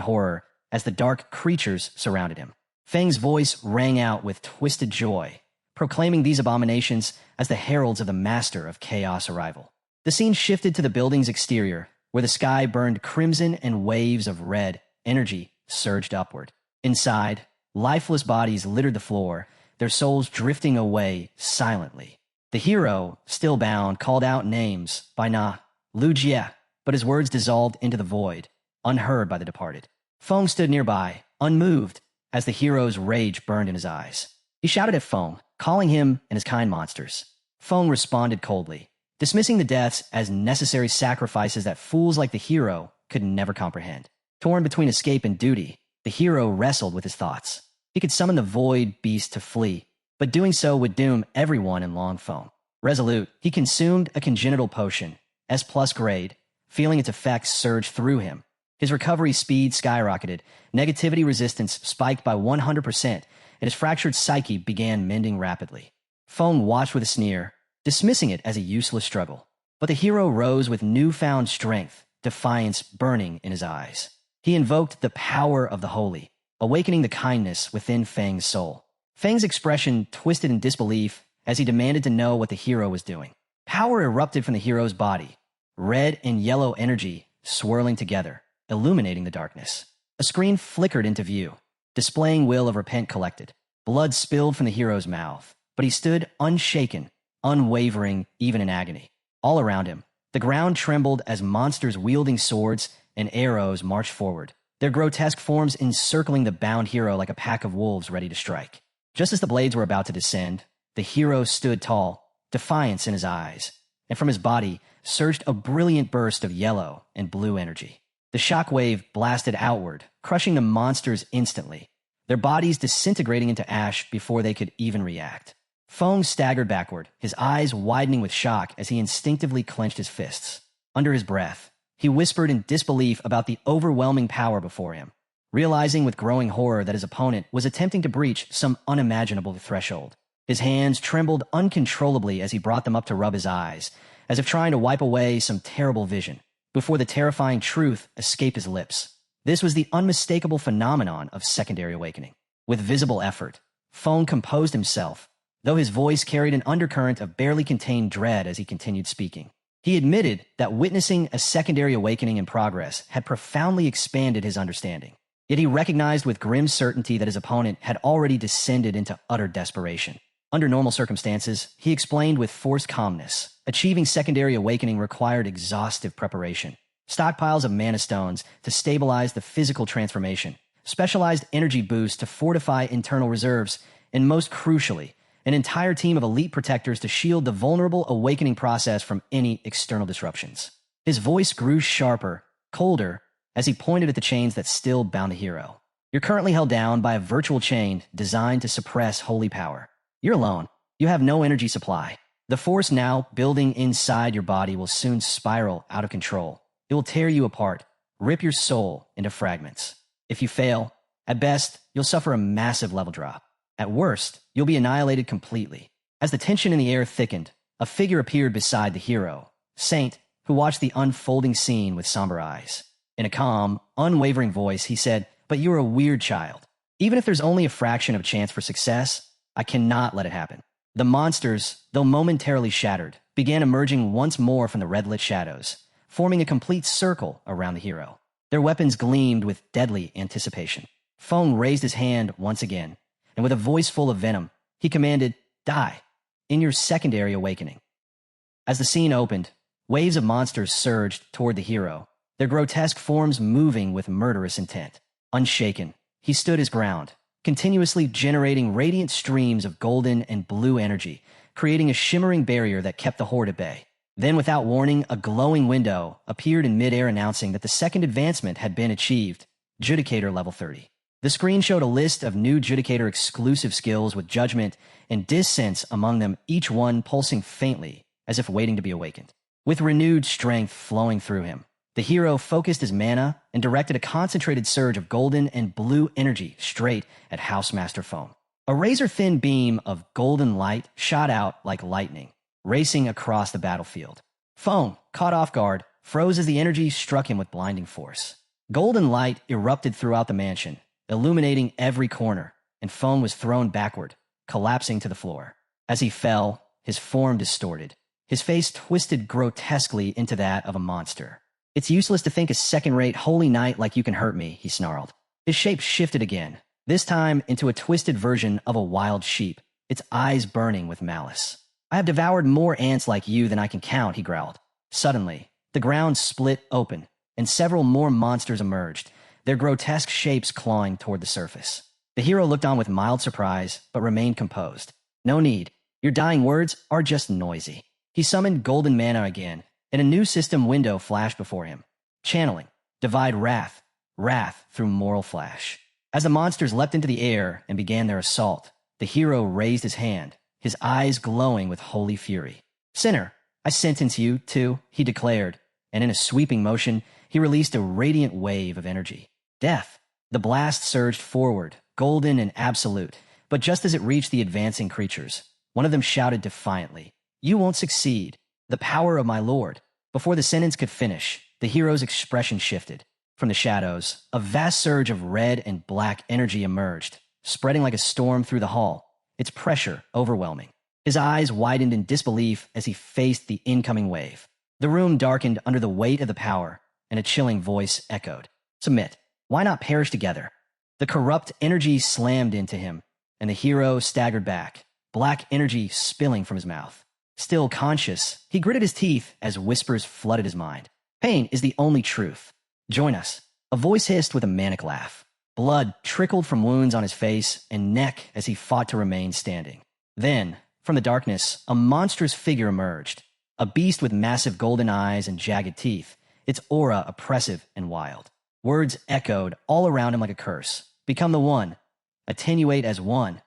horror as the dark creatures surrounded him. Feng's voice rang out with twisted joy, proclaiming these abominations as the heralds of the Master of Chaos arrival. The scene shifted to the building's exterior, where the sky burned crimson and waves of red energy surged upward. Inside, lifeless bodies littered the floor, their souls drifting away silently. The hero, still bound, called out names by Lu Jie, but his words dissolved into the void, unheard by the departed. Feng stood nearby, unmoved, as the hero's rage burned in his eyes. He shouted at Feng, calling him and his kind monsters. Feng responded coldly, dismissing the deaths as necessary sacrifices that fools like the hero could never comprehend. Torn between escape and duty, the hero wrestled with his thoughts. He could summon the void beast to flee, but doing so would doom everyone in Longfeng. Resolute, he consumed a congenital potion, S+ grade, feeling its effects surge through him. His recovery speed skyrocketed, negativity resistance spiked by 100%, and his fractured psyche began mending rapidly. Feng watched with a sneer, dismissing it as a useless struggle. But the hero rose with newfound strength, defiance burning in his eyes. He invoked the power of the holy, awakening the kindness within Feng's soul. Feng's expression twisted in disbelief as he demanded to know what the hero was doing. Power erupted from the hero's body, red and yellow energy swirling together, illuminating the darkness. A screen flickered into view, displaying Will of Repent collected. Blood spilled from the hero's mouth, but he stood unshaken, unwavering even in agony. All around him, the ground trembled as monsters wielding swords and arrows marched forward, their grotesque forms encircling the bound hero like a pack of wolves ready to strike. Just as the blades were about to descend, the hero stood tall, defiance in his eyes, and from his body surged a brilliant burst of yellow and blue energy. The shockwave blasted outward, crushing the monsters instantly, their bodies disintegrating into ash before they could even react. Feng staggered backward, his eyes widening with shock as he instinctively clenched his fists. Under his breath, He whispered in disbelief about the overwhelming power before him, realizing with growing horror that his opponent was attempting to breach some unimaginable threshold. His hands trembled uncontrollably as he brought them up to rub his eyes, as if trying to wipe away some terrible vision, before the terrifying truth escaped his lips. This was the unmistakable phenomenon of secondary awakening. With visible effort, Feng composed himself, though his voice carried an undercurrent of barely contained dread as he continued speaking. He admitted that witnessing a secondary awakening in progress had profoundly expanded his understanding. Yet he recognized with grim certainty that his opponent had already descended into utter desperation. Under normal circumstances, he explained with forced calmness, achieving secondary awakening required exhaustive preparation. Stockpiles of mana stones to stabilize the physical transformation, specialized energy boosts to fortify internal reserves, and most crucially, an entire team of elite protectors to shield the vulnerable awakening process from any external disruptions. His voice grew sharper, colder, as he pointed at the chains that still bound the hero. You're currently held down by a virtual chain designed to suppress holy power. You're alone. You have no energy supply. The force now building inside your body will soon spiral out of control. It will tear you apart, rip your soul into fragments. If you fail, at best, you'll suffer a massive level drop. At worst, you'll be annihilated completely. As the tension in the air thickened, a figure appeared beside the hero, Saint, who watched the unfolding scene with somber eyes. In a calm, unwavering voice, he said, "But you're a weird child. Even if there's only a fraction of a chance for success, I cannot let it happen." The monsters, though momentarily shattered, began emerging once more from the red-lit shadows, forming a complete circle around the hero. Their weapons gleamed with deadly anticipation. Feng raised his hand once again, and with a voice full of venom, he commanded, "Die, in your secondary awakening." As the scene opened, waves of monsters surged toward the hero, their grotesque forms moving with murderous intent. Unshaken, he stood his ground, continuously generating radiant streams of golden and blue energy, creating a shimmering barrier that kept the horde at bay. Then, without warning, a glowing window appeared in midair announcing that the second advancement had been achieved, Judicator level 30. The screen showed a list of new Judicator exclusive skills with judgment and dissonance among them, each one pulsing faintly, as if waiting to be awakened. With renewed strength flowing through him, the hero focused his mana and directed a concentrated surge of golden and blue energy straight at Housemaster Foam. A razor-thin beam of golden light shot out like lightning, racing across the battlefield. Foam, caught off guard, froze as the energy struck him with blinding force. Golden light erupted throughout the mansion, illuminating every corner, and Foam was thrown backward, collapsing to the floor. As he fell, his form distorted, his face twisted grotesquely into that of a monster. "It's useless to think a second-rate holy knight like you can hurt me," he snarled. His shape shifted again, this time into a twisted version of a wild sheep, its eyes burning with malice. "I have devoured more ants like you than I can count," he growled. Suddenly, the ground split open, and several more monsters emerged, their grotesque shapes clawing toward the surface. The hero looked on with mild surprise, but remained composed. "No need. Your dying words are just noisy." He summoned golden mana again, and a new system window flashed before him. Channeling, divide wrath, wrath through moral flash. As the monsters leapt into the air and began their assault, the hero raised his hand, his eyes glowing with holy fury. "Sinner, I sentence you to," he declared, and in a sweeping motion, he released a radiant wave of energy. Death. The blast surged forward, golden and absolute, but just as it reached the advancing creatures, one of them shouted defiantly, "You won't succeed. The power of my lord." Before the sentence could finish, the hero's expression shifted. From the shadows, a vast surge of red and black energy emerged, spreading like a storm through the hall, its pressure overwhelming. His eyes widened in disbelief as he faced the incoming wave. The room darkened under the weight of the power, and a chilling voice echoed, "Submit. Why not perish together?" The corrupt energy slammed into him, and the hero staggered back, black energy spilling from his mouth. Still conscious, he gritted his teeth as whispers flooded his mind. "Pain is the only truth. Join us." A voice hissed with a manic laugh. Blood trickled from wounds on his face and neck as he fought to remain standing. Then, from the darkness, a monstrous figure emerged, a beast with massive golden eyes and jagged teeth, its aura oppressive and wild. Words echoed all around him like a curse. "Become the one. Attenuate as one.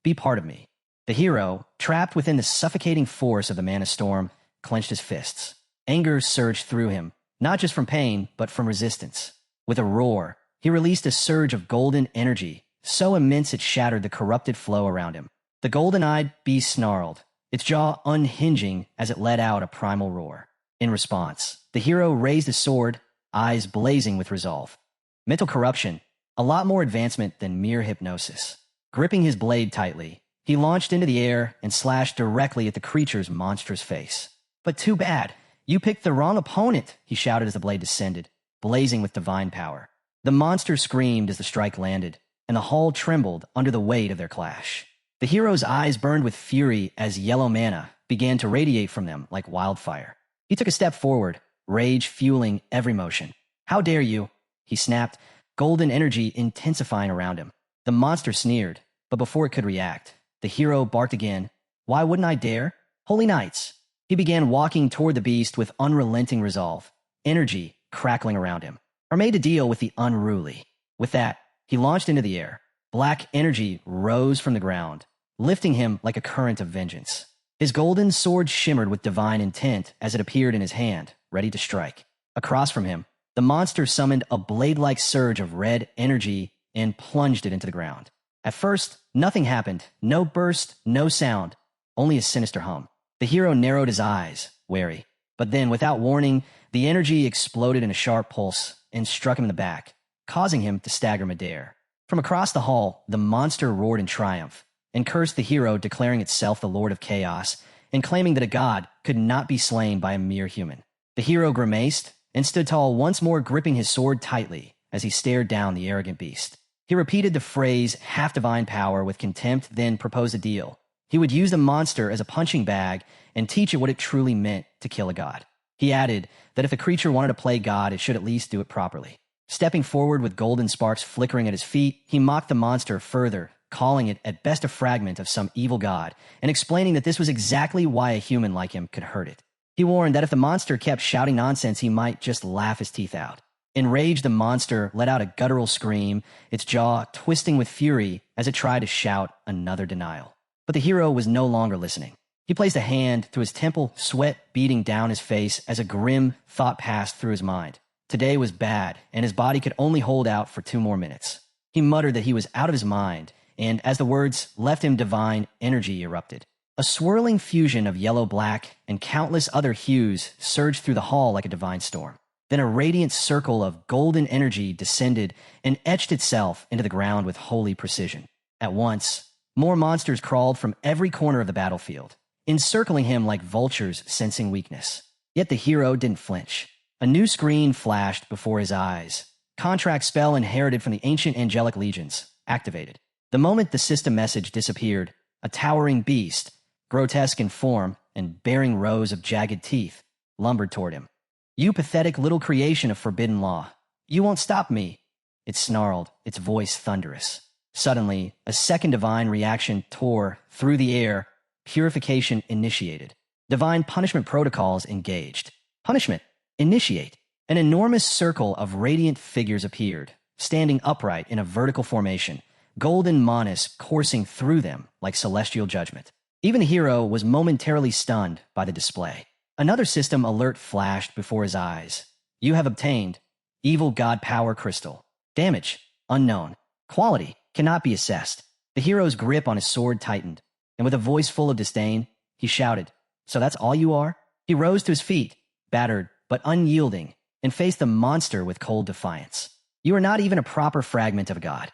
Be part of me." The hero, trapped within the suffocating force of the mana storm, clenched his fists. Anger surged through him, not just from pain, but from resistance. With a roar, he released a surge of golden energy, so immense it shattered the corrupted flow around him. The golden-eyed beast snarled, its jaw unhinging as it let out a primal roar. In response, the hero raised his sword, eyes blazing with resolve. Mental corruption, a lot more advancement than mere hypnosis. Gripping his blade tightly, he launched into the air and slashed directly at the creature's monstrous face. But too bad. You picked the wrong opponent, he shouted as the blade descended, blazing with divine power. The monster screamed as the strike landed, and the hall trembled under the weight of their clash. The hero's eyes burned with fury as yellow mana began to radiate from them like wildfire. He took a step forward, rage fueling every motion. How dare you? He snapped, golden energy intensifying around him. The monster sneered, but before it could react, the hero barked again. Why wouldn't I dare? Holy knights! He began walking toward the beast with unrelenting resolve, energy crackling around him. Are made to deal with the unruly. With that, he launched into the air. Black energy rose from the ground, lifting him like a current of vengeance. His golden sword shimmered with divine intent as it appeared in his hand, ready to strike. Across from him, the monster summoned a blade-like surge of red energy and plunged it into the ground. At first, nothing happened. No burst, no sound, only a sinister hum. The hero narrowed his eyes, wary. But then, without warning, the energy exploded in a sharp pulse and struck him in the back, causing him to stagger midair. From across the hall, the monster roared in triumph and cursed the hero, declaring itself the Lord of Chaos and claiming that a god could not be slain by a mere human. The hero grimaced and stood tall, once more gripping his sword tightly as he stared down the arrogant beast. He repeated the phrase half-divine power with contempt, then proposed a deal. He would use the monster as a punching bag and teach it what it truly meant to kill a god. He added that if the creature wanted to play God, it should at least do it properly. Stepping forward with golden sparks flickering at his feet, he mocked the monster further, calling it at best a fragment of some evil god, and explaining that this was exactly why a human like him could hurt it. He warned that if the monster kept shouting nonsense, he might just laugh his teeth out. Enraged, the monster let out a guttural scream, its jaw twisting with fury as it tried to shout another denial. But the hero was no longer listening. He placed a hand to his temple, sweat beating down his face as a grim thought passed through his mind. Today was bad, and his body could only hold out for 2 more minutes. He muttered that he was out of his mind, and as the words left him, divine energy erupted. A swirling fusion of yellow-black and countless other hues surged through the hall like a divine storm. Then a radiant circle of golden energy descended and etched itself into the ground with holy precision. At once, more monsters crawled from every corner of the battlefield, encircling him like vultures sensing weakness. Yet the hero didn't flinch. A new screen flashed before his eyes. Contract spell inherited from the ancient angelic legions, activated. The moment the system message disappeared, a towering beast, grotesque in form and bearing rows of jagged teeth, lumbered toward him. You pathetic little creation of forbidden law. You won't stop me. It snarled, its voice thunderous. Suddenly, a second divine reaction tore through the air. Purification initiated. Divine punishment protocols engaged. Punishment. Initiate. An enormous circle of radiant figures appeared, standing upright in a vertical formation, golden manas coursing through them like celestial judgment. Even the hero was momentarily stunned by the display. Another system alert flashed before his eyes. You have obtained Evil God Power Crystal. Damage. Unknown. Quality. Cannot be assessed. The hero's grip on his sword tightened, and with a voice full of disdain, he shouted, So that's all you are? He rose to his feet, battered but unyielding, and faced the monster with cold defiance. You are not even a proper fragment of a god.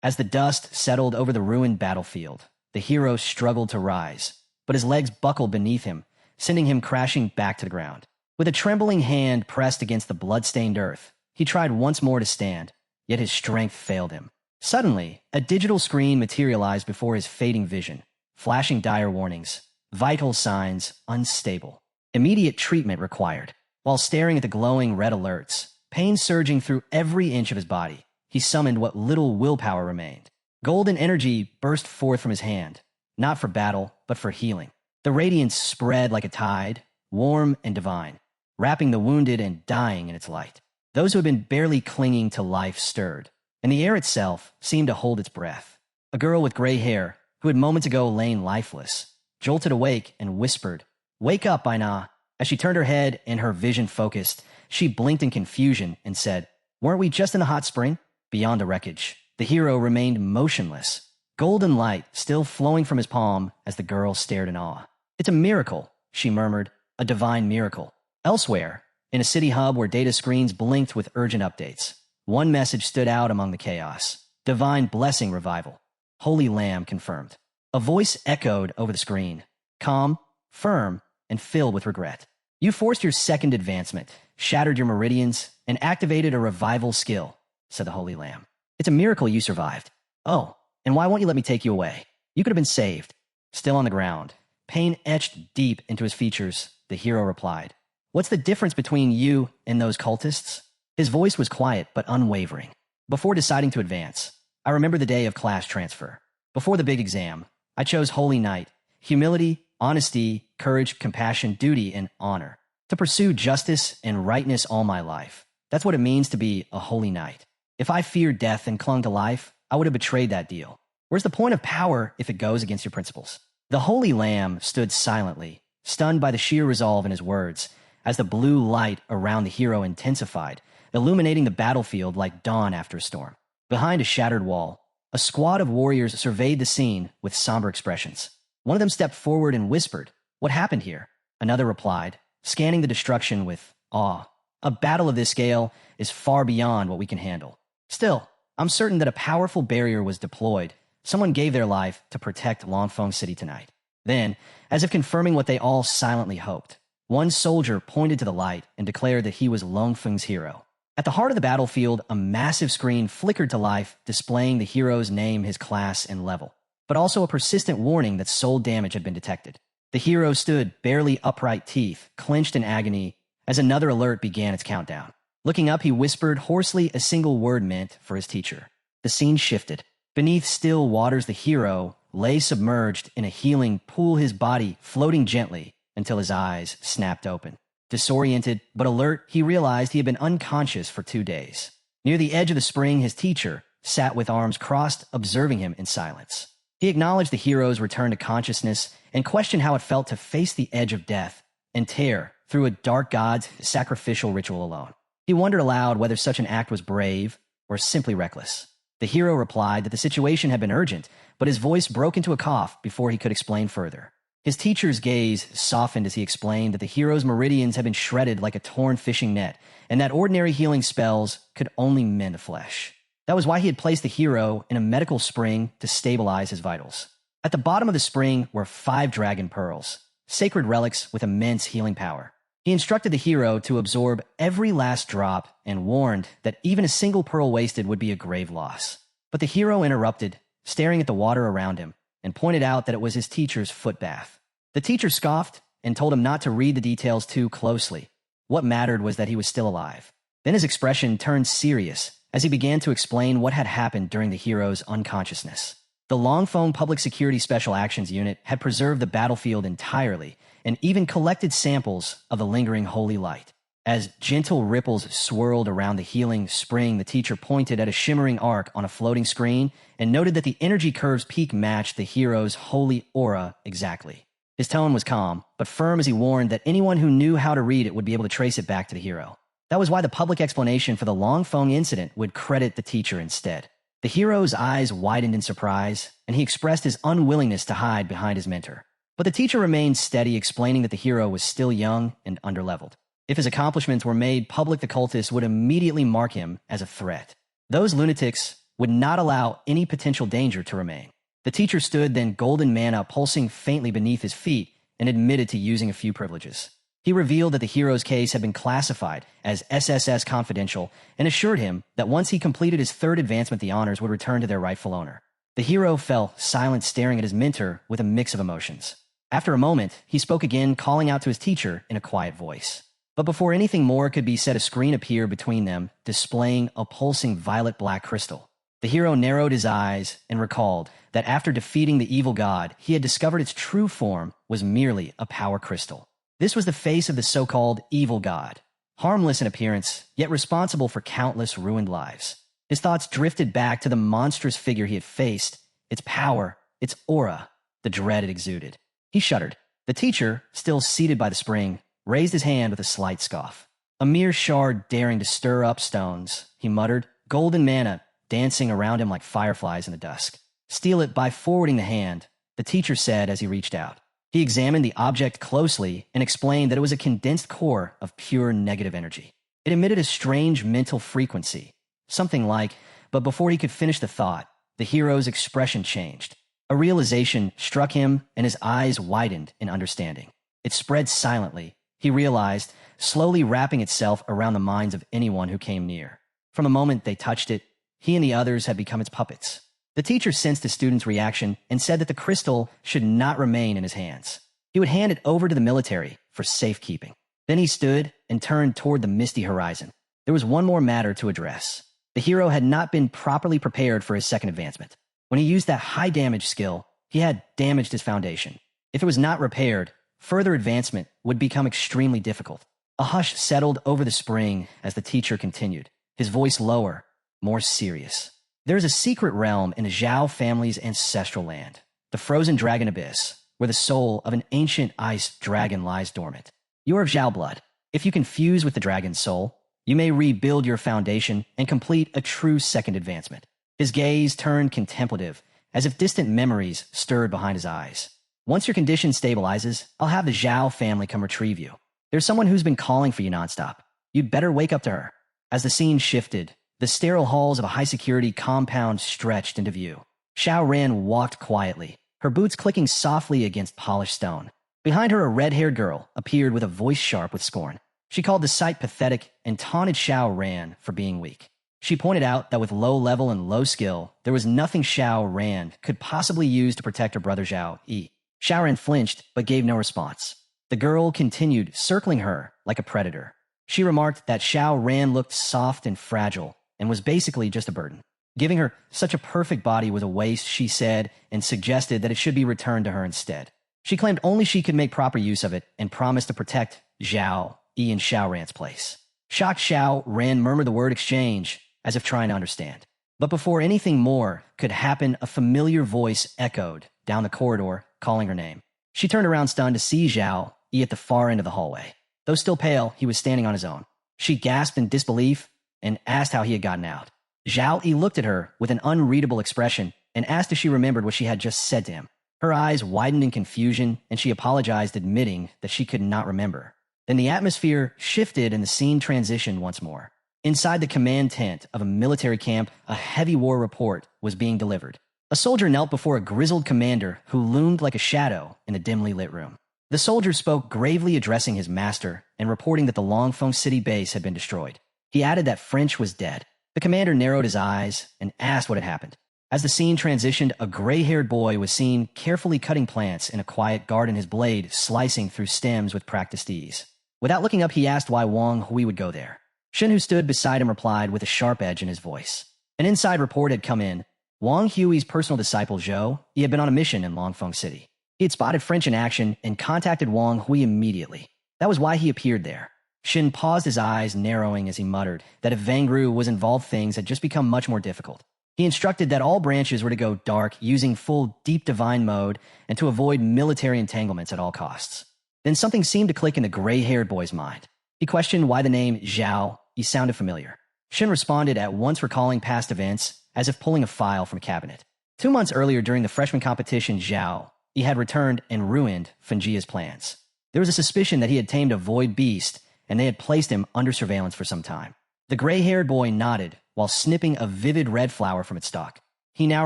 As the dust settled over the ruined battlefield, the hero struggled to rise, but his legs buckled beneath him, sending him crashing back to the ground. With a trembling hand pressed against the blood-stained earth, he tried once more to stand, yet his strength failed him. Suddenly, a digital screen materialized before his fading vision, flashing dire warnings, vital signs unstable, immediate treatment required. While staring at the glowing red alerts, pain surging through every inch of his body, he summoned what little willpower remained. Golden energy burst forth from his hand, not for battle, but for healing. The radiance spread like a tide, warm and divine, wrapping the wounded and dying in its light. Those who had been barely clinging to life stirred, and the air itself seemed to hold its breath. A girl with gray hair, who had moments ago lain lifeless, jolted awake and whispered, Wake up, Aina. As she turned her head and her vision focused, She blinked in confusion and said, "Weren't we just in the hot spring?" Beyond the wreckage, the hero remained motionless, golden light still flowing from his palm as the girl stared in awe. "It's a miracle," she murmured, "a divine miracle." Elsewhere, in a city hub where data screens blinked with urgent updates, one message stood out among the chaos: "Divine blessing revival. Holy Lamb confirmed." A voice echoed over the screen, calm, firm, and filled with regret. "You forced your second advancement, shattered your meridians, and activated a revival skill," said the Holy Lamb. "It's a miracle you survived. Oh, and why won't you let me take you away? You could have been saved." Still on the ground, pain etched deep into his features, the hero replied, "What's the difference between you and those cultists?" His voice was quiet but unwavering. "Before deciding to advance, I remember the day of class transfer. Before the big exam, I chose Holy Knight, humility, honesty, courage, compassion, duty, and honor. To pursue justice and rightness all my life. That's what it means to be a holy knight. If I feared death and clung to life, I would have betrayed that deal. Where's the point of power if it goes against your principles?" The Holy Lamb stood silently, stunned by the sheer resolve in his words, as the blue light around the hero intensified, illuminating the battlefield like dawn after a storm. Behind a shattered wall, a squad of warriors surveyed the scene with somber expressions. One of them stepped forward and whispered, "What happened here?" Another replied, scanning the destruction with awe, "A battle of this scale is far beyond what we can handle. Still, I'm certain that a powerful barrier was deployed. Someone gave their life to protect Longfeng City tonight." Then, as if confirming what they all silently hoped, one soldier pointed to the light and declared that he was Longfeng's hero. At the heart of the battlefield, a massive screen flickered to life, displaying the hero's name, his class, and level, but also a persistent warning that soul damage had been detected. The hero stood, barely upright, teeth clenched in agony, as another alert began its countdown. Looking up, he whispered hoarsely a single word meant for his teacher. The scene shifted. Beneath still waters, the hero lay submerged in a healing pool, his body floating gently until his eyes snapped open. Disoriented but alert, he realized he had been unconscious for 2 days. Near the edge of the spring, his teacher sat with arms crossed, observing him in silence. He acknowledged the hero's return to consciousness and questioned how it felt to face the edge of death and tear through a dark god's sacrificial ritual alone. He wondered aloud whether such an act was brave or simply reckless. The hero replied that the situation had been urgent, but his voice broke into a cough before he could explain further. His teacher's gaze softened as he explained that the hero's meridians had been shredded like a torn fishing net, and that ordinary healing spells could only mend the flesh. That was why he had placed the hero in a medical spring to stabilize his vitals. At the bottom of the spring were 5 dragon pearls, sacred relics with immense healing power. He instructed the hero to absorb every last drop and warned that even a single pearl wasted would be a grave loss. But the hero interrupted, staring at the water around him, and pointed out that it was his teacher's foot bath. The teacher scoffed and told him not to read the details too closely. What mattered was that he was still alive. Then his expression turned serious as he began to explain what had happened during the hero's unconsciousness. The Longfeng Public Security Special Actions Unit had preserved the battlefield entirely and even collected samples of the lingering holy light. As gentle ripples swirled around the healing spring, the teacher pointed at a shimmering arc on a floating screen and noted that the energy curve's peak matched the hero's holy aura exactly. His tone was calm, but firm as he warned that anyone who knew how to read it would be able to trace it back to the hero. That was why the public explanation for the Longfeng incident would credit the teacher instead. The hero's eyes widened in surprise, and he expressed his unwillingness to hide behind his mentor. But the teacher remained steady, explaining that the hero was still young and underleveled. If his accomplishments were made public, the cultists would immediately mark him as a threat. Those lunatics would not allow any potential danger to remain. The teacher stood, then golden mana pulsing faintly beneath his feet, and admitted to using a few privileges. He revealed that the hero's case had been classified as SSS confidential and assured him that once he completed his 3rd advancement, the honors would return to their rightful owner. The hero fell silent, staring at his mentor with a mix of emotions. After a moment, he spoke again, calling out to his teacher in a quiet voice. But before anything more could be said, a screen appeared between them, displaying a pulsing violet-black crystal. The hero narrowed his eyes and recalled that after defeating the evil god, he had discovered its true form was merely a power crystal. This was the face of the so-called evil god, harmless in appearance, yet responsible for countless ruined lives. His thoughts drifted back to the monstrous figure he had faced, its power, its aura, the dread it exuded. He shuddered. The teacher, still seated by the spring, raised his hand with a slight scoff. A mere shard daring to stir up stones, he muttered, golden mana dancing around him like fireflies in the dusk. Steal it by forwarding the hand, the teacher said as he reached out. He examined the object closely and explained that it was a condensed core of pure negative energy. It emitted a strange mental frequency, something like, but before he could finish the thought, the hero's expression changed. A realization struck him and his eyes widened in understanding. It spread silently, he realized, slowly wrapping itself around the minds of anyone who came near. From the moment they touched it, he and the others had become its puppets. The teacher sensed the student's reaction and said that the crystal should not remain in his hands. He would hand it over to the military for safekeeping. Then he stood and turned toward the misty horizon. There was one more matter to address. The hero had not been properly prepared for his second advancement. When he used that high damage skill, he had damaged his foundation. If it was not repaired, further advancement would become extremely difficult. A hush settled over the spring as the teacher continued, his voice lower, more serious. There is a secret realm in the Zhao family's ancestral land, the frozen dragon abyss, where the soul of an ancient ice dragon lies dormant. You are of Zhao blood. If you can fuse with the dragon's soul, you may rebuild your foundation and complete a true second advancement. His gaze turned contemplative, as if distant memories stirred behind his eyes. Once your condition stabilizes, I'll have the Zhao family come retrieve you. There's someone who's been calling for you nonstop. You'd better wake up to her. As the scene shifted, the sterile halls of a high-security compound stretched into view. Xiao Ran walked quietly, her boots clicking softly against polished stone. Behind her, a red-haired girl appeared with a voice sharp with scorn. She called the sight pathetic and taunted Xiao Ran for being weak. She pointed out that with low level and low skill, there was nothing Xiao Ran could possibly use to protect her brother Zhao Yi. Xiao Ran flinched, but gave no response. The girl continued, circling her like a predator. She remarked that Xiao Ran looked soft and fragile, and was basically just a burden. Giving her such a perfect body was a waste, she said, and suggested that it should be returned to her instead. She claimed only she could make proper use of it and promised to protect Zhao Yi in Xiao Ran's place. Shocked, Xiao Ran murmured the word exchange, as if trying to understand. But before anything more could happen, a familiar voice echoed down the corridor, calling her name. She turned around stunned to see Zhao Yi at the far end of the hallway. Though still pale, he was standing on his own. She gasped in disbelief and asked how he had gotten out. Zhao Yi looked at her with an unreadable expression and asked if she remembered what she had just said to him. Her eyes widened in confusion, and she apologized, admitting that she could not remember. Then the atmosphere shifted and the scene transitioned once more. Inside the command tent of a military camp, a heavy war report was being delivered. A soldier knelt before a grizzled commander who loomed like a shadow in the dimly lit room. The soldier spoke, gravely addressing his master and reporting that the Longfeng City base had been destroyed. He added that French was dead. The commander narrowed his eyes and asked what had happened. As the scene transitioned, a gray-haired boy was seen carefully cutting plants in a quiet garden, his blade slicing through stems with practiced ease. Without looking up, he asked why Wang Hui would go there. Shen, who stood beside him, replied with a sharp edge in his voice. An inside report had come in. Wang Hui's personal disciple, Zhou, he had been on a mission in Longfeng City. He had spotted French in action and contacted Wang Hui immediately. That was why he appeared there. Shin paused, his eyes narrowing as he muttered that if Vangru was involved, things had just become much more difficult. He instructed that all branches were to go dark using full deep divine mode and to avoid military entanglements at all costs. Then something seemed to click in the gray-haired boy's mind. He questioned why the name Zhao Yi sounded familiar. Shin responded at once, recalling past events as if pulling a file from a cabinet. 2 months earlier, during the freshman competition, Zhao Yi had returned and ruined Fenjia's plans. There was a suspicion that he had tamed a void beast, and they had placed him under surveillance for some time. The gray-haired boy nodded while snipping a vivid red flower from its stalk. He now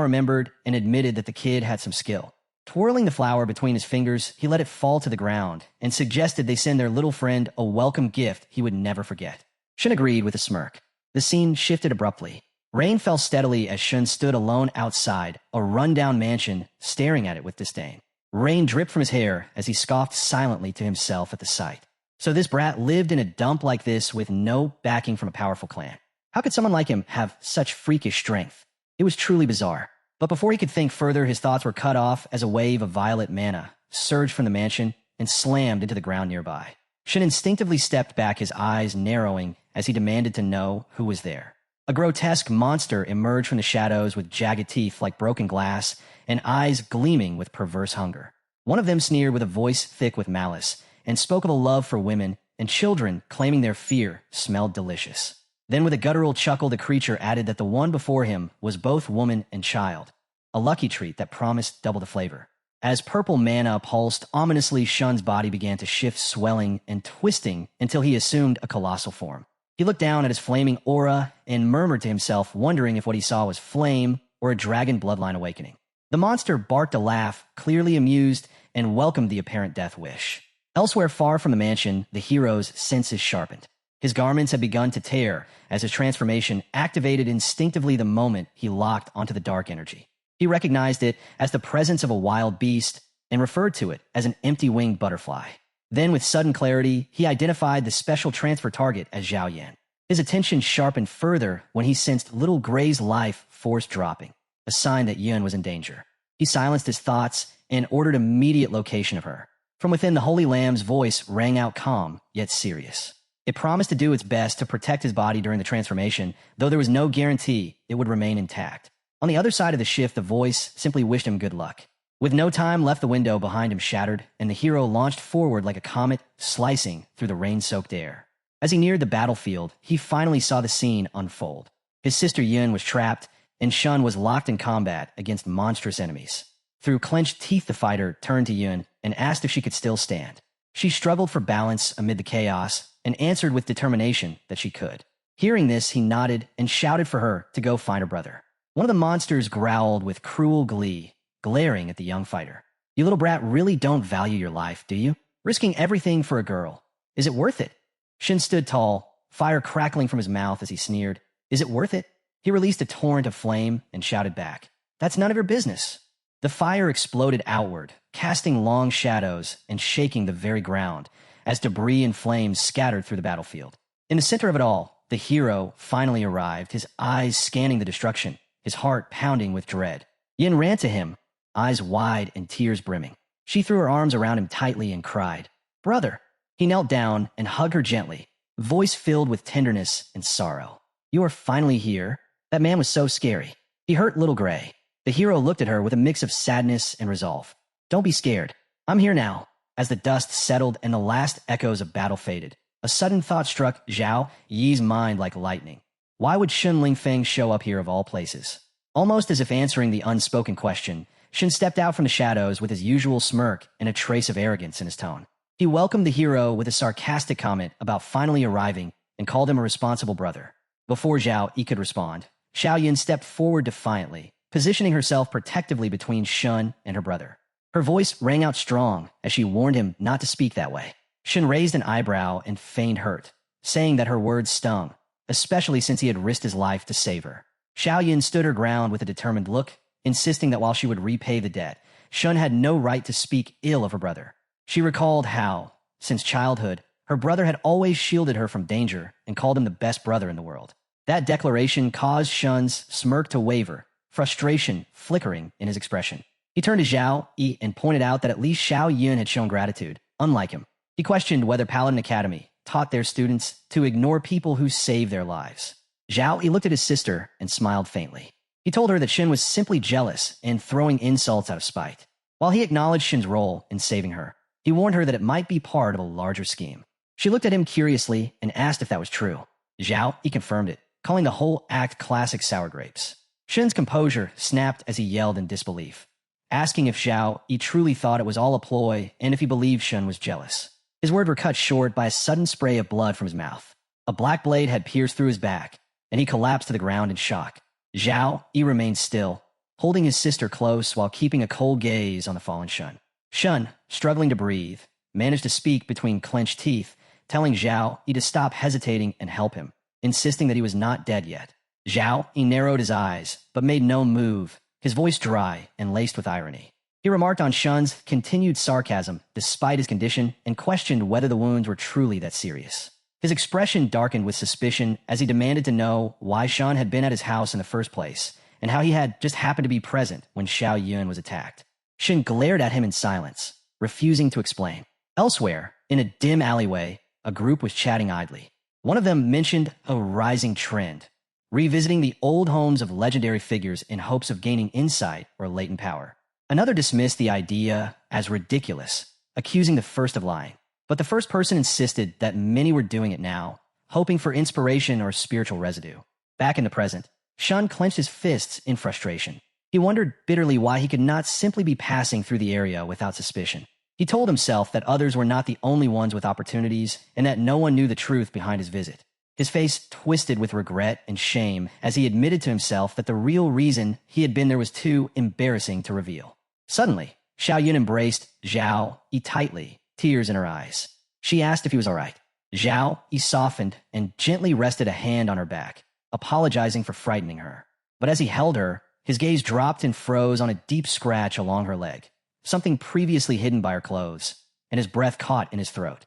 remembered and admitted that the kid had some skill. Twirling the flower between his fingers, he let it fall to the ground and suggested they send their little friend a welcome gift he would never forget. Shun agreed with a smirk. The scene shifted abruptly. Rain fell steadily as Shun stood alone outside a rundown mansion, staring at it with disdain. Rain dripped from his hair as he scoffed silently to himself at the sight. So this brat lived in a dump like this with no backing from a powerful clan. How could someone like him have such freakish strength? It was truly bizarre. But before he could think further, his thoughts were cut off as a wave of violet mana surged from the mansion and slammed into the ground nearby. Shin instinctively stepped back, his eyes narrowing as he demanded to know who was there. A grotesque monster emerged from the shadows with jagged teeth like broken glass and eyes gleaming with perverse hunger. One of them sneered with a voice thick with malice and spoke of a love for women and children, claiming their fear, smelled delicious. Then with a guttural chuckle, the creature added that the one before him was both woman and child, a lucky treat that promised double the flavor. As purple manna pulsed ominously, Shun's body began to shift, swelling and twisting until he assumed a colossal form. He looked down at his flaming aura and murmured to himself, wondering if what he saw was flame or a dragon bloodline awakening. The monster barked a laugh, clearly amused, and welcomed the apparent death wish. Elsewhere, far from the mansion, the hero's senses sharpened. His garments had begun to tear as his transformation activated instinctively the moment he locked onto the dark energy. He recognized it as the presence of a wild beast and referred to it as an empty-winged butterfly. Then, with sudden clarity, he identified the special transfer target as Zhao Yan. His attention sharpened further when he sensed little Gray's life force dropping, a sign that Yun was in danger. He silenced his thoughts and ordered immediate location of her. From within, the Holy Lamb's voice rang out calm, yet serious. It promised to do its best to protect his body during the transformation, though there was no guarantee it would remain intact. On the other side of the shift, the voice simply wished him good luck. With no time left, the window behind him shattered, and the hero launched forward like a comet, slicing through the rain-soaked air. As he neared the battlefield, he finally saw the scene unfold. His sister Yun was trapped, and Shun was locked in combat against monstrous enemies. Through clenched teeth, the fighter turned to Yun and asked if she could still stand. She struggled for balance amid the chaos and answered with determination that she could. Hearing this, he nodded and shouted for her to go find her brother. One of the monsters growled with cruel glee, glaring at the young fighter. "You little brat really don't value your life, do you? Risking everything for a girl. Is it worth it?" Shin stood tall, fire crackling from his mouth as he sneered. "Is it worth it?" He released a torrent of flame and shouted back, "That's none of your business." The fire exploded outward, casting long shadows and shaking the very ground as debris and flames scattered through the battlefield. In the center of it all, the hero finally arrived, his eyes scanning the destruction, his heart pounding with dread. Yin ran to him, eyes wide and tears brimming. She threw her arms around him tightly and cried, "Brother!" He knelt down and hugged her gently, voice filled with tenderness and sorrow. "You are finally here? That man was so scary. He hurt little Gray." The hero looked at her with a mix of sadness and resolve. "Don't be scared. I'm here now." As the dust settled and the last echoes of battle faded, a sudden thought struck Zhao Yi's mind like lightning. Why would Shun Lingfeng show up here of all places? Almost as if answering the unspoken question, Shin stepped out from the shadows with his usual smirk and a trace of arrogance in his tone. He welcomed the hero with a sarcastic comment about finally arriving and called him a responsible brother. Before Zhao Yi could respond, Xiao Yin stepped forward defiantly, positioning herself protectively between Shun and her brother. Her voice rang out strong as she warned him not to speak that way. Shin raised an eyebrow and feigned hurt, saying that her words stung, especially since he had risked his life to save her. Xiao Yin stood her ground with a determined look, insisting that while she would repay the debt, Shun had no right to speak ill of her brother. She recalled how, since childhood, her brother had always shielded her from danger and called him the best brother in the world. That declaration caused Shun's smirk to waver, frustration flickering in his expression. He turned to Zhao Yi and pointed out that at least Xiao Yun had shown gratitude, unlike him. He questioned whether Paladin Academy taught their students to ignore people who save their lives. Zhao Yi looked at his sister and smiled faintly. He told her that Shin was simply jealous and throwing insults out of spite. While he acknowledged Shin's role in saving her, he warned her that it might be part of a larger scheme. She looked at him curiously and asked if that was true. Zhao Yi confirmed it, calling the whole act classic sour grapes. Shin's composure snapped as he yelled in disbelief, asking if Zhao Yi truly thought it was all a ploy and if he believed Shin was jealous. His words were cut short by a sudden spray of blood from his mouth. A black blade had pierced through his back, and he collapsed to the ground in shock. Zhao Yi remained still, holding his sister close while keeping a cold gaze on the fallen Shun. Shun, struggling to breathe, managed to speak between clenched teeth, telling Zhao Yi to stop hesitating and help him, insisting that he was not dead yet. Zhao Yi narrowed his eyes, but made no move, his voice dry and laced with irony. He remarked on Shun's continued sarcasm despite his condition and questioned whether the wounds were truly that serious. His expression darkened with suspicion as he demanded to know why Shun had been at his house in the first place and how he had just happened to be present when Xiao Yun was attacked. Shin glared at him in silence, refusing to explain. Elsewhere, in a dim alleyway, a group was chatting idly. One of them mentioned a rising trend, revisiting the old homes of legendary figures in hopes of gaining insight or latent power. Another dismissed the idea as ridiculous, accusing the first of lying. But the first person insisted that many were doing it now, hoping for inspiration or spiritual residue. Back in the present, Shun clenched his fists in frustration. He wondered bitterly why he could not simply be passing through the area without suspicion. He told himself that others were not the only ones with opportunities and that no one knew the truth behind his visit. His face twisted with regret and shame as he admitted to himself that the real reason he had been there was too embarrassing to reveal. Suddenly, Xiao Yun embraced Zhao Yi tightly, tears in her eyes. She asked if he was all right. Zhao Yi softened and gently rested a hand on her back, apologizing for frightening her. But as he held her, his gaze dropped and froze on a deep scratch along her leg, something previously hidden by her clothes, and his breath caught in his throat.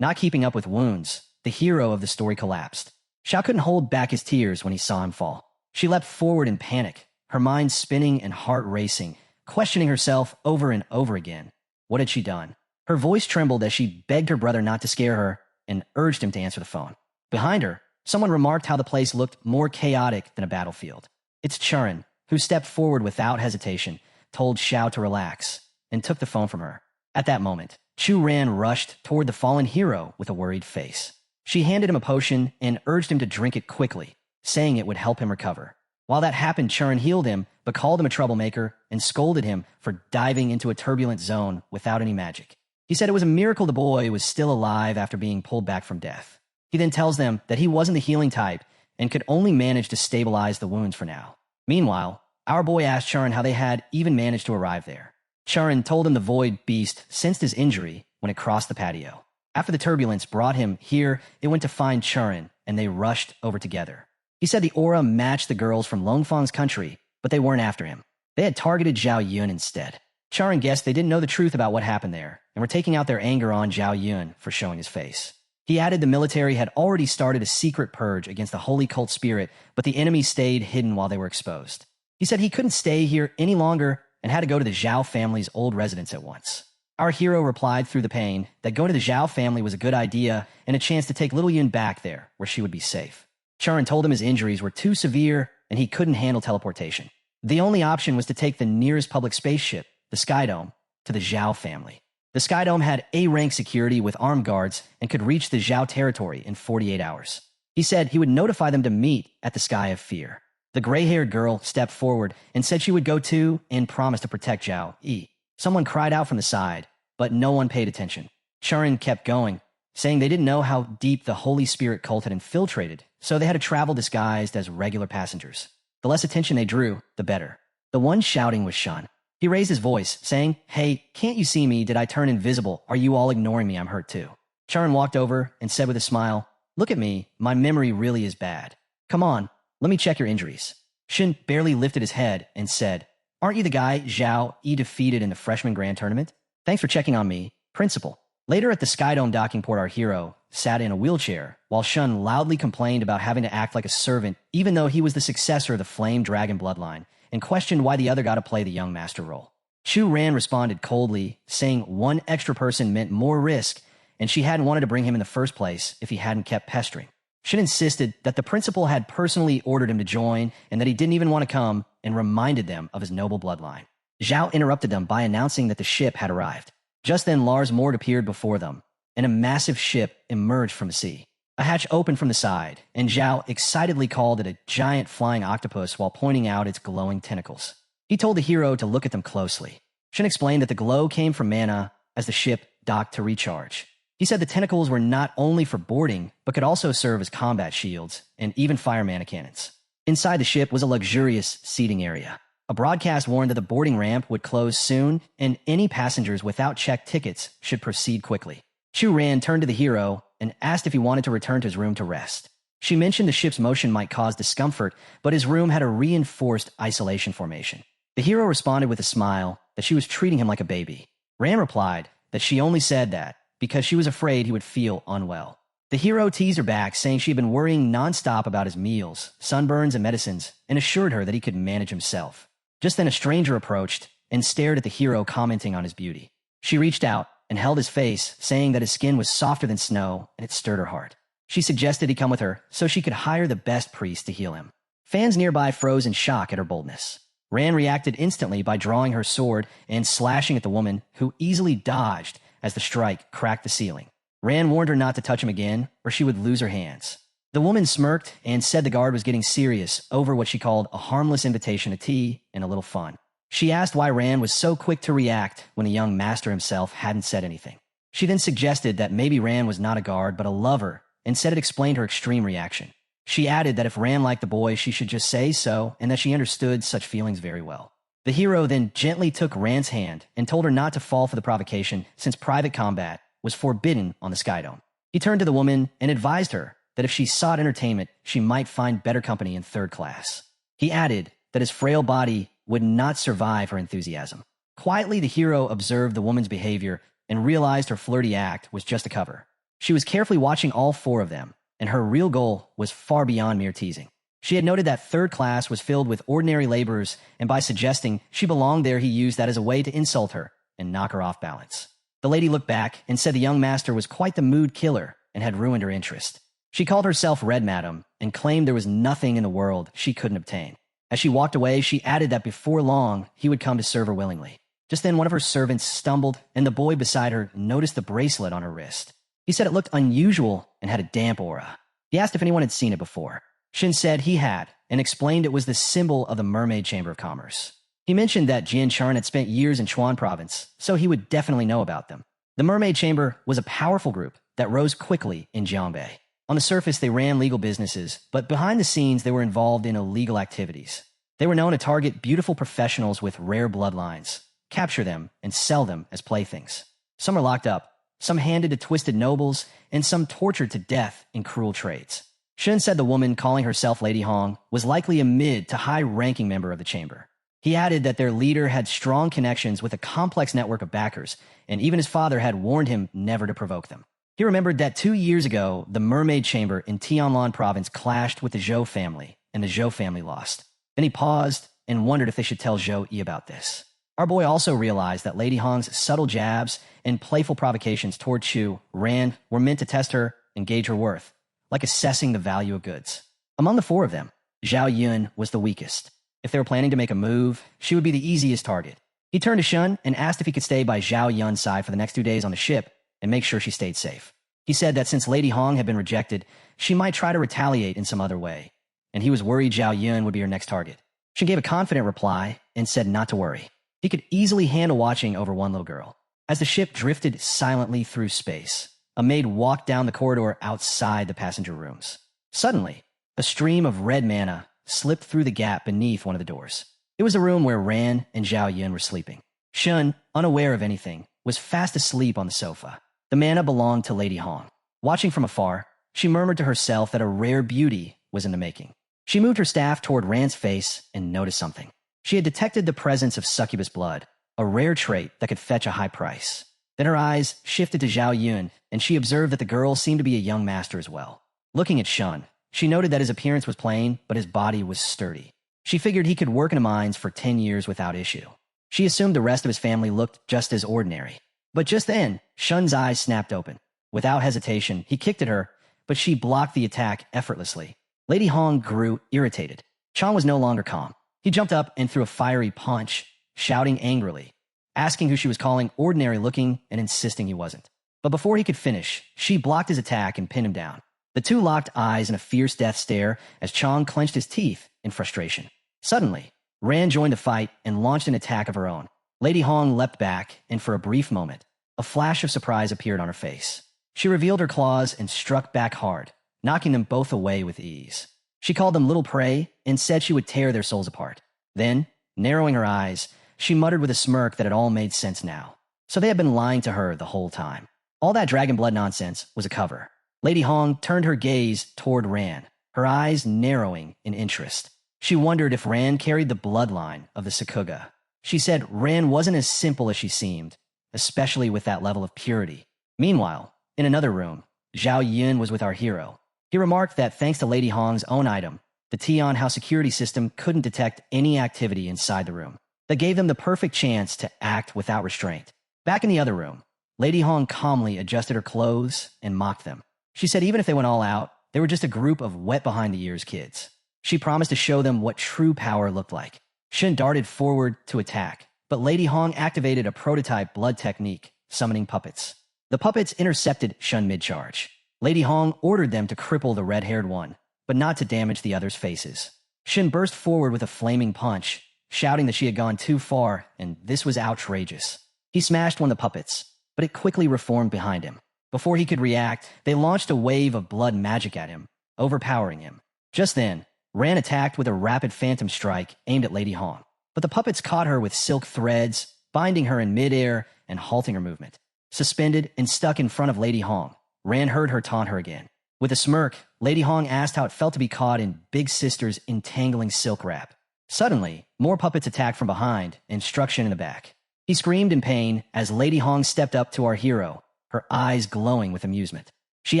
Not keeping up with wounds, the hero of the story collapsed. Xiao couldn't hold back his tears when he saw him fall. She leapt forward in panic, her mind spinning and heart racing, questioning herself over and over again. What had she done? Her voice trembled as she begged her brother not to scare her and urged him to answer the phone. Behind her, someone remarked how the place looked more chaotic than a battlefield. It's Churin, who stepped forward without hesitation, told Xiao to relax, and took the phone from her. At that moment, Chu Ran rushed toward the fallen hero with a worried face. She handed him a potion and urged him to drink it quickly, saying it would help him recover. While that happened, Churin healed him, but called him a troublemaker and scolded him for diving into a turbulent zone without any magic. He said it was a miracle the boy was still alive after being pulled back from death. He then tells them that he wasn't the healing type and could only manage to stabilize the wounds for now. Meanwhile, our boy asked Churin how they had even managed to arrive there. Churin told him the void beast sensed his injury when it crossed the patio. After the turbulence brought him here, it went to find Churin, and they rushed over together. He said the aura matched the girls from Longfang's country, but they weren't after him. They had targeted Zhao Yun instead. Churin guessed they didn't know the truth about what happened there, and were taking out their anger on Zhao Yun for showing his face. He added the military had already started a secret purge against the holy cult spirit, but the enemy stayed hidden while they were exposed. He said he couldn't stay here any longer and had to go to the Zhao family's old residence at once. Our hero replied through the pain that going to the Zhao family was a good idea and a chance to take little Yun back there, where she would be safe. Churin told him his injuries were too severe and he couldn't handle teleportation. The only option was to take the nearest public spaceship, the Skydome, to the Zhao family. The Skydome had A-rank security with armed guards and could reach the Zhao territory in 48 hours. He said he would notify them to meet at the Sky of Fear. The gray-haired girl stepped forward and said she would go too and promised to protect Zhao Yi. Someone cried out from the side, but no one paid attention. Churin kept going, saying they didn't know how deep the Holy Spirit cult had infiltrated, so they had to travel disguised as regular passengers. The less attention they drew, the better. The one shouting was Shun. He raised his voice, saying, "Hey, can't you see me? Did I turn invisible? Are you all ignoring me? I'm hurt too." Churin walked over and said with a smile, "Look at me, my memory really is bad. Come on, let me check your injuries." Shun barely lifted his head and said, "Aren't you the guy Zhao Yi defeated in the freshman grand tournament? Thanks for checking on me, Principal." Later at the Skydome docking port, our hero sat in a wheelchair, while Shun loudly complained about having to act like a servant even though he was the successor of the Flame Dragon bloodline, and questioned why the other got to play the young master role. Chu Ran responded coldly, saying one extra person meant more risk, and she hadn't wanted to bring him in the first place if he hadn't kept pestering. Shun insisted that the principal had personally ordered him to join and that he didn't even want to come, and reminded them of his noble bloodline. Zhao interrupted them by announcing that the ship had arrived. Just then Lars Mord appeared before them, and a massive ship emerged from the sea. A hatch opened from the side, and Zhao excitedly called it a giant flying octopus while pointing out its glowing tentacles. He told the hero to look at them closely. Shun explained that the glow came from mana as the ship docked to recharge. He said the tentacles were not only for boarding, but could also serve as combat shields and even fire mana cannons. Inside the ship was a luxurious seating area. A broadcast warned that the boarding ramp would close soon, and any passengers without checked tickets should proceed quickly. Chu Ran turned to the hero and asked if he wanted to return to his room to rest. She mentioned the ship's motion might cause discomfort, but his room had a reinforced isolation formation. The hero responded with a smile that she was treating him like a baby. Ran replied that she only said that because she was afraid he would feel unwell. The hero teased her back, saying she had been worrying nonstop about his meals, sunburns, and medicines, and assured her that he could manage himself. Just then a stranger approached and stared at the hero, commenting on his beauty. She reached out and held his face, saying that his skin was softer than snow, and it stirred her heart. She suggested he come with her so she could hire the best priest to heal him. Fans nearby froze in shock at her boldness. Ran reacted instantly by drawing her sword and slashing at the woman, who easily dodged as the strike cracked the ceiling. Ran warned her not to touch him again, or she would lose her hands. The woman smirked and said the guard was getting serious over what she called a harmless invitation to tea and a little fun. She asked why Ran was so quick to react when the young master himself hadn't said anything. She then suggested that maybe Ran was not a guard but a lover, and said it explained her extreme reaction. She added that if Ran liked the boy, she should just say so, and that she understood such feelings very well. The hero then gently took Ran's hand and told her not to fall for the provocation since private combat was forbidden on the Skydome. He turned to the woman and advised her that if she sought entertainment, she might find better company in third class. He added that his frail body would not survive her enthusiasm. Quietly, the hero observed the woman's behavior and realized her flirty act was just a cover. She was carefully watching all four of them, and her real goal was far beyond mere teasing. She had noted that third class was filled with ordinary laborers, and by suggesting she belonged there, he used that as a way to insult her and knock her off balance. The lady looked back and said the young master was quite the mood killer and had ruined her interest. She called herself Red Madam and claimed there was nothing in the world she couldn't obtain. As she walked away, she added that before long, he would come to serve her willingly. Just then, one of her servants stumbled, and the boy beside her noticed the bracelet on her wrist. He said it looked unusual and had a damp aura. He asked if anyone had seen it before. Shin said he had, and explained it was the symbol of the Mermaid Chamber of Commerce. He mentioned that Jian Charn had spent years in Chuan Province, so he would definitely know about them. The Mermaid Chamber was a powerful group that rose quickly in Jiangbei. On the surface, they ran legal businesses, but behind the scenes, they were involved in illegal activities. They were known to target beautiful professionals with rare bloodlines, capture them, and sell them as playthings. Some are locked up, some handed to twisted nobles, and some tortured to death in cruel trades. Shun said the woman, calling herself Lady Hong, was likely a mid to high-ranking member of the chamber. He added that their leader had strong connections with a complex network of backers, and even his father had warned him never to provoke them. He remembered that 2 years ago, the Mermaid Chamber in Tianlan Province clashed with the Zhou family, and the Zhou family lost. Then he paused and wondered if they should tell Zhou Yi about this. Our boy also realized that Lady Hong's subtle jabs and playful provocations toward Chu, Ran, were meant to test her and gauge her worth, like assessing the value of goods. Among the four of them, Zhao Yun was the weakest. If they were planning to make a move, she would be the easiest target. He turned to Shun and asked if he could stay by Zhao Yun's side for the next 2 days on the ship and make sure she stayed safe. He said that since Lady Hong had been rejected, she might try to retaliate in some other way, and he was worried Zhao Yun would be her next target. She gave a confident reply and said not to worry. He could easily handle watching over one little girl. As the ship drifted silently through space, a maid walked down the corridor outside the passenger rooms. Suddenly, a stream of red mana slipped through the gap beneath one of the doors. It was a room where Ran and Zhao Yun were sleeping. Shun, unaware of anything, was fast asleep on the sofa. The mana belonged to Lady Hong. Watching from afar, she murmured to herself that a rare beauty was in the making. She moved her staff toward Ran's face and noticed something. She had detected the presence of succubus blood, a rare trait that could fetch a high price. Then her eyes shifted to Zhao Yun, and she observed that the girl seemed to be a young master as well. Looking at Shun, she noted that his appearance was plain, but his body was sturdy. She figured he could work in the mines for 10 years without issue. She assumed the rest of his family looked just as ordinary. But just then, Shun's eyes snapped open. Without hesitation, he kicked at her, but she blocked the attack effortlessly. Lady Hong grew irritated. Chan was no longer calm. He jumped up and threw a fiery punch, shouting angrily, asking who she was calling ordinary looking and insisting he wasn't. But before he could finish, she blocked his attack and pinned him down. The two locked eyes in a fierce death stare as Chang clenched his teeth in frustration. Suddenly, Ran joined the fight and launched an attack of her own. Lady Hong leapt back, and for a brief moment, a flash of surprise appeared on her face. She revealed her claws and struck back hard, knocking them both away with ease. She called them little prey and said she would tear their souls apart. Then, narrowing her eyes, she muttered with a smirk that it all made sense now. So they had been lying to her the whole time. All that dragon blood nonsense was a cover. Lady Hong turned her gaze toward Ran, her eyes narrowing in interest. She wondered if Ran carried the bloodline of the Sakuga. She said Ran wasn't as simple as she seemed, especially with that level of purity. Meanwhile, in another room, Zhao Yun was with our hero. He remarked that thanks to Lady Hong's own item, the Tian House security system couldn't detect any activity inside the room. That gave them the perfect chance to act without restraint. Back in the other room, Lady Hong calmly adjusted her clothes and mocked them. She said even if they went all out, they were just a group of wet-behind-the-ears kids. She promised to show them what true power looked like. Shin darted forward to attack, but Lady Hong activated a prototype blood technique, summoning puppets. The puppets intercepted Shun mid-charge. Lady Hong ordered them to cripple the red-haired one, but not to damage the others' faces. Shun burst forward with a flaming punch, shouting that she had gone too far, and this was outrageous. He smashed one of the puppets, but it quickly reformed behind him. Before he could react, they launched a wave of blood magic at him, overpowering him. Just then, Ran attacked with a rapid phantom strike aimed at Lady Hong, but the puppets caught her with silk threads, binding her in midair and halting her movement. Suspended and stuck in front of Lady Hong, Ran heard her taunt her again. With a smirk, Lady Hong asked how it felt to be caught in Big Sister's entangling silk wrap. Suddenly, more puppets attacked from behind and struck Shin in the back. He screamed in pain as Lady Hong stepped up to our hero, her eyes glowing with amusement. She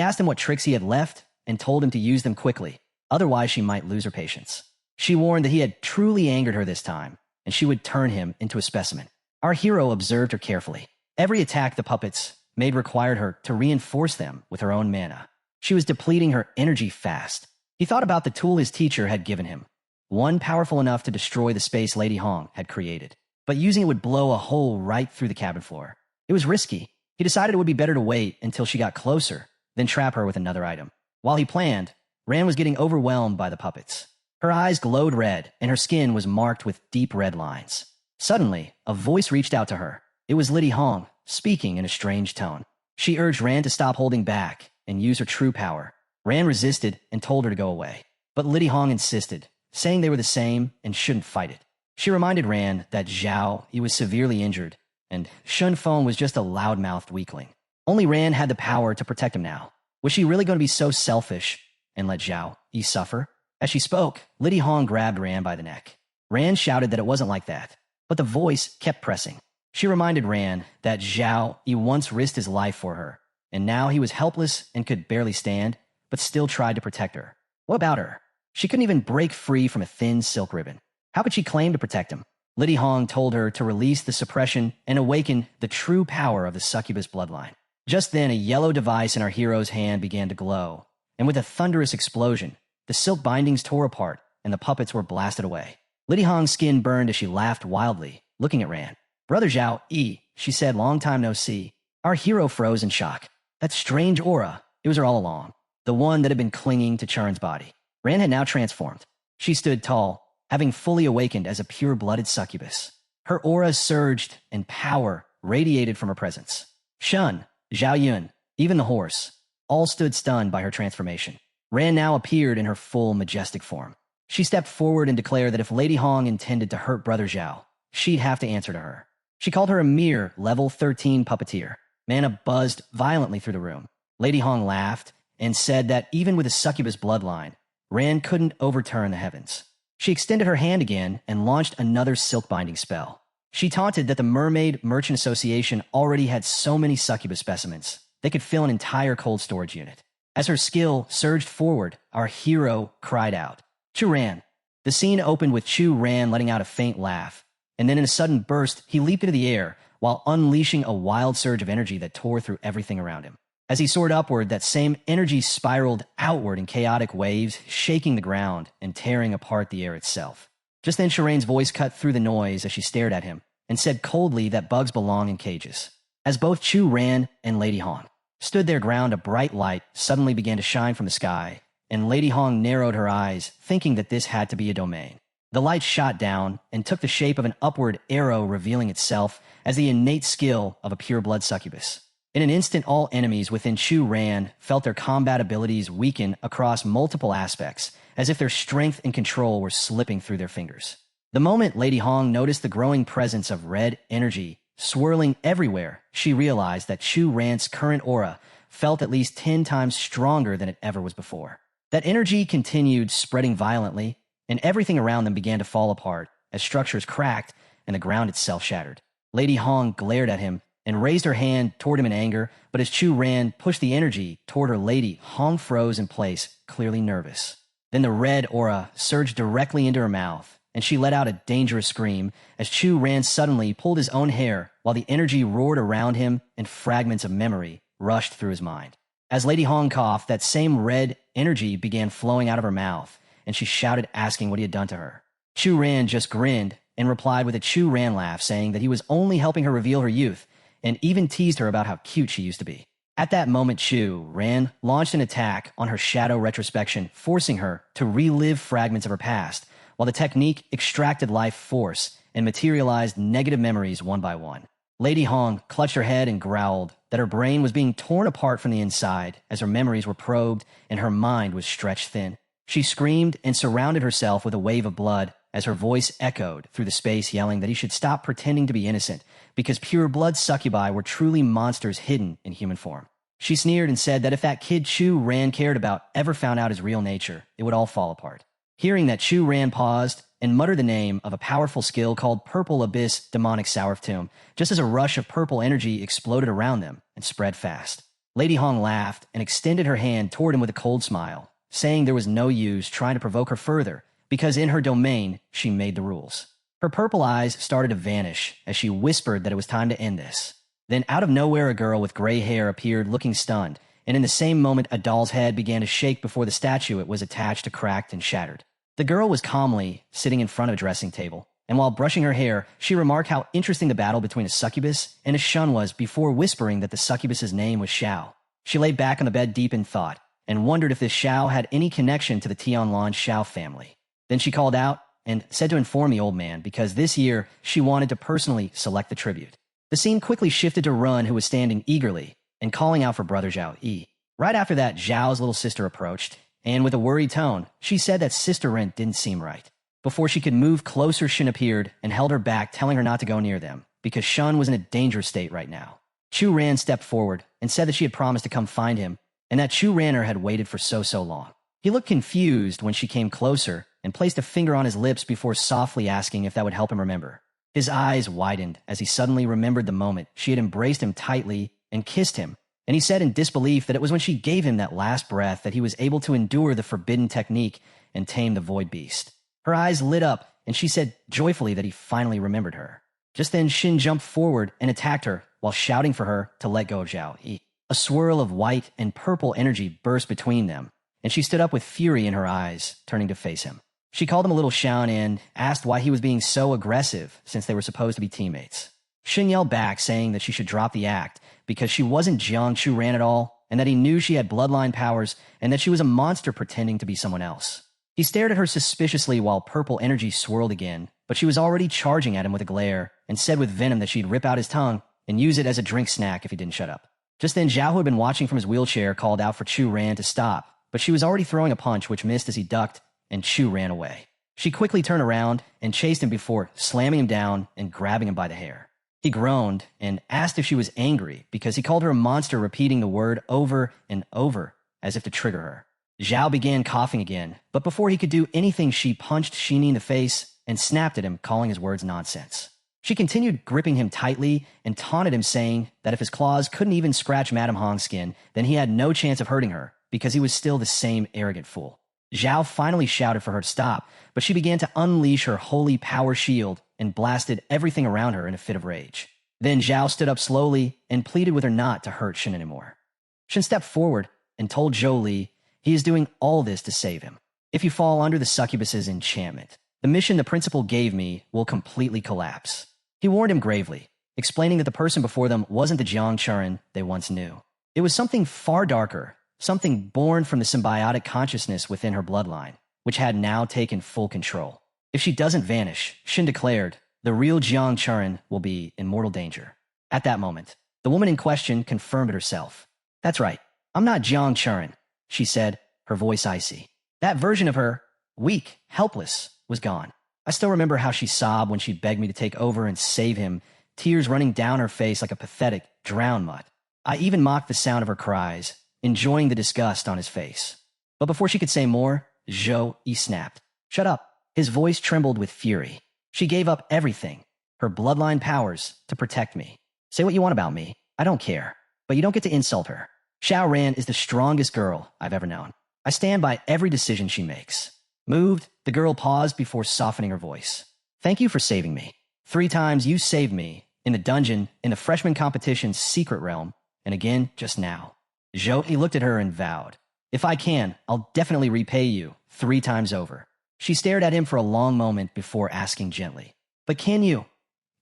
asked him what tricks he had left and told him to use them quickly, otherwise she might lose her patience. She warned that he had truly angered her this time, and she would turn him into a specimen. Our hero observed her carefully. Every attack the puppets made required her to reinforce them with her own mana. She was depleting her energy fast. He thought about the tool his teacher had given him, one powerful enough to destroy the space Lady Hong had created, but using it would blow a hole right through the cabin floor. It was risky. He decided it would be better to wait until she got closer, then trap her with another item. While he planned, Ran was getting overwhelmed by the puppets. Her eyes glowed red, and her skin was marked with deep red lines. Suddenly, a voice reached out to her. It was Lady Hong, speaking in a strange tone. She urged Ran to stop holding back and use her true power. Ran resisted and told her to go away. But Lady Hong insisted, saying they were the same and shouldn't fight it. She reminded Ran that Zhao Yi was severely injured, and Shun Feng was just a loud-mouthed weakling. Only Ran had the power to protect him now. Was she really going to be so selfish and let Zhao Yi suffer? As she spoke, Lady Hong grabbed Ran by the neck. Ran shouted that it wasn't like that, but the voice kept pressing. She reminded Ran that Zhao Yi once risked his life for her, and now he was helpless and could barely stand, but still tried to protect her. What about her? She couldn't even break free from a thin silk ribbon. How could she claim to protect him? Lady Hong told her to release the suppression and awaken the true power of the succubus bloodline. Just then, a yellow device in our hero's hand began to glow, and with a thunderous explosion, the silk bindings tore apart and the puppets were blasted away. Lady Hong's skin burned as she laughed wildly, looking at Ran. Brother Zhao Yi, she said, long time no see. Our hero froze in shock. That strange aura, it was her all along, the one that had been clinging to Charon's body. Ran had now transformed. She stood tall, having fully awakened as a pure-blooded succubus. Her aura surged and power radiated from her presence. Shun, Zhao Yun, even the horse, all stood stunned by her transformation. Ran now appeared in her full, majestic form. She stepped forward and declared that if Lady Hong intended to hurt Brother Zhao, she'd have to answer to her. She called her a mere level 13 puppeteer. Mana buzzed violently through the room. Lady Hong laughed and said that even with a succubus bloodline, Ran couldn't overturn the heavens. She extended her hand again and launched another silk binding spell. She taunted that the Mermaid Merchant Association already had so many succubus specimens, they could fill an entire cold storage unit. As her skill surged forward, our hero cried out, Chu Ran. The scene opened with Chu Ran letting out a faint laugh, and then in a sudden burst, he leaped into the air while unleashing a wild surge of energy that tore through everything around him. As he soared upward, that same energy spiraled outward in chaotic waves, shaking the ground and tearing apart the air itself. Just then, Shireen's voice cut through the noise as she stared at him and said coldly that bugs belong in cages. As both Chu Ran and Lady Hong stood their ground, a bright light suddenly began to shine from the sky, and Lady Hong narrowed her eyes, thinking that this had to be a domain. The light shot down and took the shape of an upward arrow, revealing itself as the innate skill of a pure-blood succubus. In an instant, all enemies within Chu Ran felt their combat abilities weaken across multiple aspects, as if their strength and control were slipping through their fingers. The moment Lady Hong noticed the growing presence of red energy swirling everywhere, she realized that Chu Ran's current aura felt at least 10 times stronger than it ever was before. That energy continued spreading violently, and everything around them began to fall apart as structures cracked and the ground itself shattered. Lady Hong glared at him and raised her hand toward him in anger, but as Chu Ran pushed the energy toward her lady, Hong froze in place, clearly nervous. Then the red aura surged directly into her mouth, and she let out a dangerous scream as Chu Ran suddenly pulled his own hair while the energy roared around him and fragments of memory rushed through his mind. As Lady Hong coughed, that same red energy began flowing out of her mouth, and she shouted, asking what he had done to her. Chu Ran just grinned and replied with a Chu Ran laugh, saying that he was only helping her reveal her youth and even teased her about how cute she used to be. At that moment, Chu Ran launched an attack on her shadow retrospection, forcing her to relive fragments of her past, while the technique extracted life force and materialized negative memories one by one. Lady Hong clutched her head and growled that her brain was being torn apart from the inside as her memories were probed and her mind was stretched thin. She screamed and surrounded herself with a wave of blood as her voice echoed through the space, yelling that he should stop pretending to be innocent because pure blood succubi were truly monsters hidden in human form. She sneered and said that if that kid Chu Ran cared about ever found out his real nature, it would all fall apart. Hearing that, Chu Ran paused and muttered the name of a powerful skill called Purple Abyss Demonic Sourth just as a rush of purple energy exploded around them and spread fast. Lady Hong laughed and extended her hand toward him with a cold smile, saying there was no use trying to provoke her further because in her domain, she made the rules. Her purple eyes started to vanish as she whispered that it was time to end this. Then out of nowhere, a girl with gray hair appeared looking stunned, and in the same moment, a doll's head began to shake before the statue it was attached to cracked and shattered. The girl was calmly sitting in front of a dressing table, and while brushing her hair, she remarked how interesting the battle between a succubus and a shun was before whispering that the succubus's name was Xiao. She lay back on the bed deep in thought, and wondered if this Xiao had any connection to the Tianlan Xiao family. Then she called out and said to inform the old man because this year she wanted to personally select the tribute. The scene quickly shifted to Run, who was standing eagerly and calling out for brother Zhao Yi. Right after that, Zhao's little sister approached, and with a worried tone, she said that Sister Ren didn't seem right. Before she could move closer, Shin appeared and held her back, telling her not to go near them, because Shun was in a dangerous state right now. Chu Ran stepped forward and said that she had promised to come find him, and that Chu Ranner had waited for so long. He looked confused when she came closer and placed a finger on his lips before softly asking if that would help him remember. His eyes widened as he suddenly remembered the moment she had embraced him tightly and kissed him, and he said in disbelief that it was when she gave him that last breath that he was able to endure the forbidden technique and tame the void beast. Her eyes lit up, and she said joyfully that he finally remembered her. Just then, Shin jumped forward and attacked her while shouting for her to let go of Zhao Yi. A swirl of white and purple energy burst between them, and she stood up with fury in her eyes, turning to face him. She called him a little Shaun and asked why he was being so aggressive since they were supposed to be teammates. Shin yelled back, saying that she should drop the act because she wasn't Jiang Chu Ran at all, and that he knew she had bloodline powers and that she was a monster pretending to be someone else. He stared at her suspiciously while purple energy swirled again, but she was already charging at him with a glare and said with venom that she'd rip out his tongue and use it as a drink snack if he didn't shut up. Just then, Zhao, who had been watching from his wheelchair, called out for Chu Ran to stop, but she was already throwing a punch which missed as he ducked, and Chu ran away. She quickly turned around and chased him before slamming him down and grabbing him by the hair. He groaned and asked if she was angry because he called her a monster, repeating the word over and over as if to trigger her. Zhao began coughing again, but before he could do anything, she punched Shini in the face and snapped at him, calling his words nonsense. She continued gripping him tightly and taunted him, saying that if his claws couldn't even scratch Madame Hong's skin, then he had no chance of hurting her because he was still the same arrogant fool. Zhao finally shouted for her to stop, but she began to unleash her holy power shield and blasted everything around her in a fit of rage. Then Zhao stood up slowly and pleaded with her not to hurt Shin anymore. Shin stepped forward and told Zhou Li he is doing all this to save him. If you fall under the succubus's enchantment, the mission the principal gave me will completely collapse. He warned him gravely, explaining that the person before them wasn't the Jiang Churin they once knew. It was something far darker, something born from the symbiotic consciousness within her bloodline, which had now taken full control. If she doesn't vanish, Shin declared, the real Jiang Churin will be in mortal danger. At that moment, the woman in question confirmed it herself. That's right, I'm not Jiang Churin, she said, her voice icy. That version of her, weak, helpless, was gone. I still remember how she sobbed when she begged me to take over and save him, tears running down her face like a pathetic, drowned mutt. I even mocked the sound of her cries, enjoying the disgust on his face. But before she could say more, Zhou Yi snapped. Shut up. His voice trembled with fury. She gave up everything, her bloodline powers, to protect me. Say what you want about me. I don't care. But you don't get to insult her. Xiao Ran is the strongest girl I've ever known. I stand by every decision she makes. Moved, the girl paused before softening her voice. Thank you for saving me. 3 times you saved me, in the dungeon, in the freshman competition's secret realm, and again just now. Zhou Yi looked at her and vowed, if I can, I'll definitely repay you 3 times over. She stared at him for a long moment before asking gently, but can you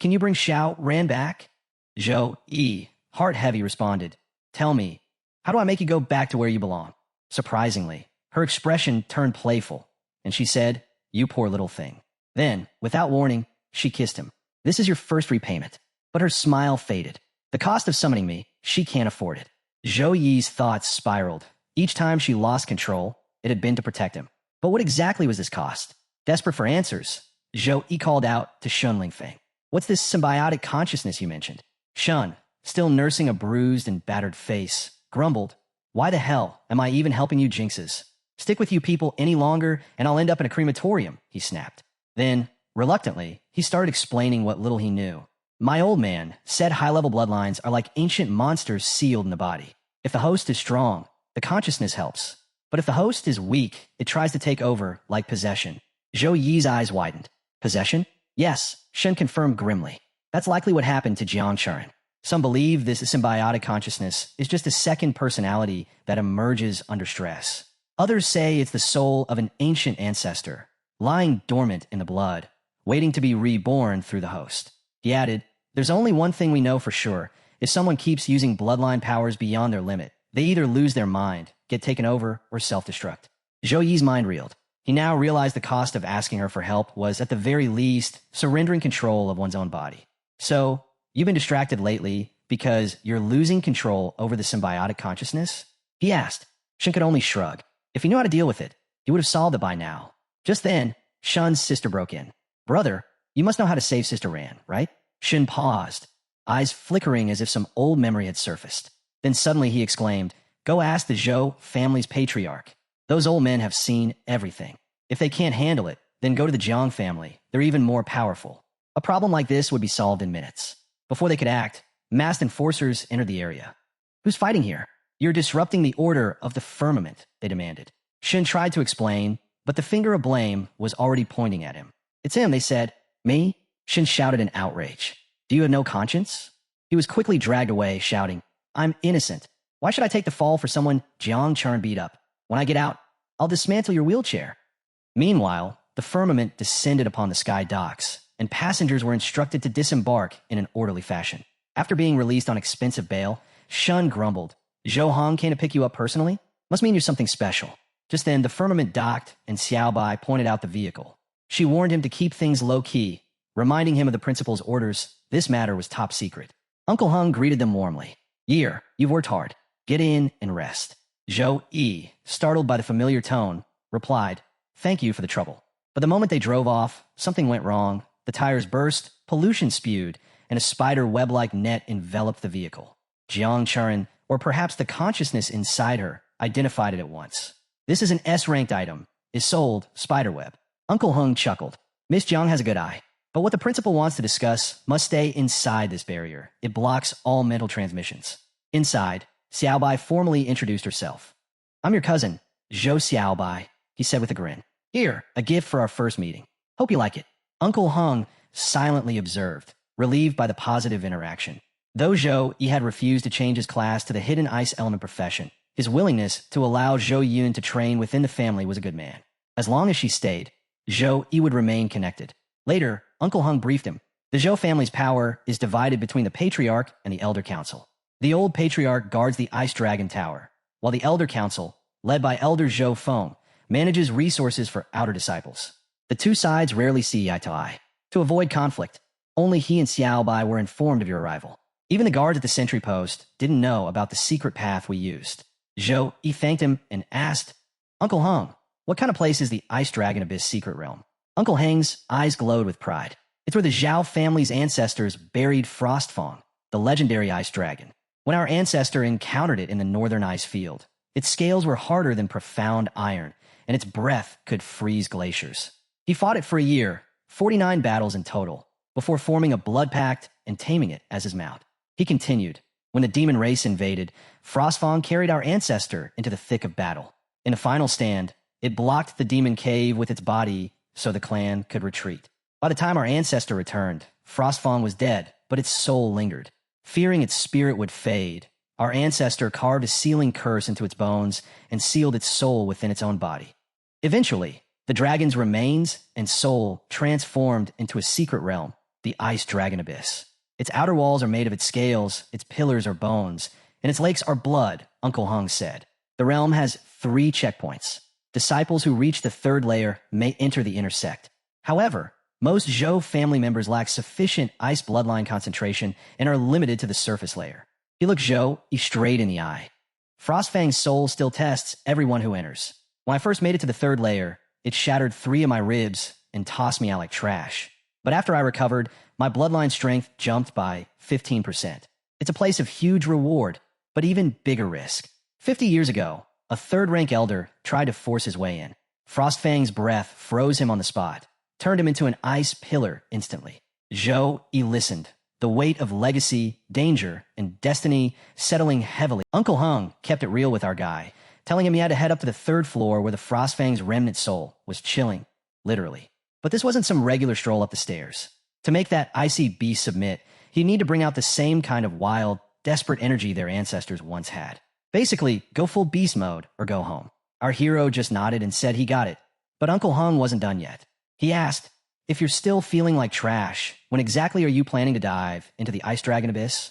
bring Xiao Ran back? Zhou Yi, heart heavy, responded, "Tell me, how do I make you go back to where you belong?" Surprisingly, her expression turned playful, and she said, "You poor little thing." Then, without warning, she kissed him. "This is your first repayment." But her smile faded. The cost of summoning me, she can't afford it. Zhou Yi's thoughts spiraled. Each time she lost control, it had been to protect him. But what exactly was this cost? Desperate for answers, Zhou Yi called out to Shun Lingfeng. "What's this symbiotic consciousness you mentioned?" Shun, still nursing a bruised and battered face, grumbled, "Why the hell am I even helping you jinxes? Stick with you people any longer and I'll end up in a crematorium," he snapped. Then, reluctantly, he started explaining what little he knew. "My old man said high-level bloodlines are like ancient monsters sealed in the body. If the host is strong, the consciousness helps. But if the host is weak, it tries to take over, like possession." Zhou Yi's eyes widened. "Possession?" "Yes," Shen confirmed grimly. "That's likely what happened to Jiang Churin. Some believe this symbiotic consciousness is just a second personality that emerges under stress. Others say it's the soul of an ancient ancestor, lying dormant in the blood, waiting to be reborn through the host." He added, "There's only one thing we know for sure. If someone keeps using bloodline powers beyond their limit, they either lose their mind, get taken over, or self-destruct." Zhou Yi's mind reeled. He now realized the cost of asking her for help was, at the very least, surrendering control of one's own body. "So, you've been distracted lately because you're losing control over the symbiotic consciousness?" he asked. Shen could only shrug. If he knew how to deal with it, he would have solved it by now. Just then, Shun's sister broke in. "Brother, you must know how to save Sister Ran, right?" Shen paused, eyes flickering as if some old memory had surfaced. Then suddenly he exclaimed, "Go ask the Zhou family's patriarch. Those old men have seen everything. If they can't handle it, then go to the Jiang family. They're even more powerful." A problem like this would be solved in minutes. Before they could act, masked enforcers entered the area. "Who's fighting here?" "You're disrupting the order of the firmament," they demanded. Shen tried to explain, but the finger of blame was already pointing at him. "It's him," they said. "Me?" Shen shouted in outrage. "Do you have no conscience?" He was quickly dragged away, shouting, "I'm innocent. Why should I take the fall for someone Jiang Churin beat up? When I get out, I'll dismantle your wheelchair." Meanwhile, the firmament descended upon the sky docks, and passengers were instructed to disembark in an orderly fashion. After being released on expensive bail, Shun grumbled, "Zhou Hong came to pick you up personally? Must mean you're something special." Just then, the firmament docked, and Xiao Bai pointed out the vehicle. She warned him to keep things low-key, reminding him of the principal's orders. This matter was top secret. Uncle Hung greeted them warmly. "Year, you've worked hard. Get in and rest." Zhou Yi, startled by the familiar tone, replied, "Thank you for the trouble." But the moment they drove off, something went wrong. The tires burst, pollution spewed, and a spider web-like net enveloped the vehicle. Jiang Churin, or perhaps the consciousness inside her, identified it at once. "This is an S-ranked item. Is sold spiderweb." Uncle Hung chuckled. "Miss Jiang has a good eye. But what the principal wants to discuss must stay inside this barrier. It blocks all mental transmissions." Inside, Xiaobai formally introduced herself. "I'm your cousin, Zhou Xiaobai," he said with a grin. "Here, a gift for our first meeting. Hope you like it." Uncle Hung silently observed, relieved by the positive interaction. Though Zhou Yi had refused to change his class to the hidden ice element profession, his willingness to allow Zhou Yun to train within the family was a good man. As long as she stayed, Zhou Yi would remain connected. Later, Uncle Hung briefed him. The Zhou family's power is divided between the Patriarch and the Elder Council. The old Patriarch guards the Ice Dragon Tower, while the Elder Council, led by Elder Zhou Feng, manages resources for outer disciples. The two sides rarely see eye to eye. To avoid conflict, only he and Xiao Bai were informed of your arrival. Even the guards at the sentry post didn't know about the secret path we used. Zhou Yi thanked him and asked, "Uncle Hung, what kind of place is the Ice Dragon Abyss secret realm?" Uncle Hang's eyes glowed with pride. "It's where the Zhao family's ancestors buried Frostfang, the legendary ice dragon. When our ancestor encountered it in the northern ice field, its scales were harder than profound iron, and its breath could freeze glaciers. He fought it for a year, 49 battles in total, before forming a blood pact and taming it as his mount." He continued, "When the demon race invaded, Frostfang carried our ancestor into the thick of battle. In a final stand, it blocked the demon cave with its body so the clan could retreat. By the time our ancestor returned, Frostfang was dead, but its soul lingered. Fearing its spirit would fade, our ancestor carved a sealing curse into its bones and sealed its soul within its own body. Eventually, the dragon's remains and soul transformed into a secret realm, the Ice Dragon Abyss. Its outer walls are made of its scales, its pillars are bones, and its lakes are blood, Uncle Hung said. The realm has 3 checkpoints. Disciples who reach the 3rd layer may enter the inner sect. However, most Zhou family members lack sufficient ice bloodline concentration and are limited to the surface layer. He looked Zhou straight in the eye. Frostfang's soul still tests everyone who enters. When I first made it to the 3rd layer, it shattered 3 of my ribs and tossed me out like trash. But after I recovered, my bloodline strength jumped by 15%. It's a place of huge reward, but even bigger risk. 50 years ago, a 3rd-rank elder tried to force his way in. Frostfang's breath froze him on the spot, turned him into an ice pillar instantly. Zhou, he listened. The weight of legacy, danger, and destiny settling heavily. Uncle Hung kept it real with our guy, telling him he had to head up to the 3rd floor where the Frostfang's remnant soul was chilling, literally. But this wasn't some regular stroll up the stairs. To make that icy beast submit, he'd need to bring out the same kind of wild, desperate energy their ancestors once had. Basically, go full beast mode or go home. Our hero just nodded and said he got it. But Uncle Hung wasn't done yet. He asked, if you're still feeling like trash, when exactly are you planning to dive into the Ice Dragon Abyss?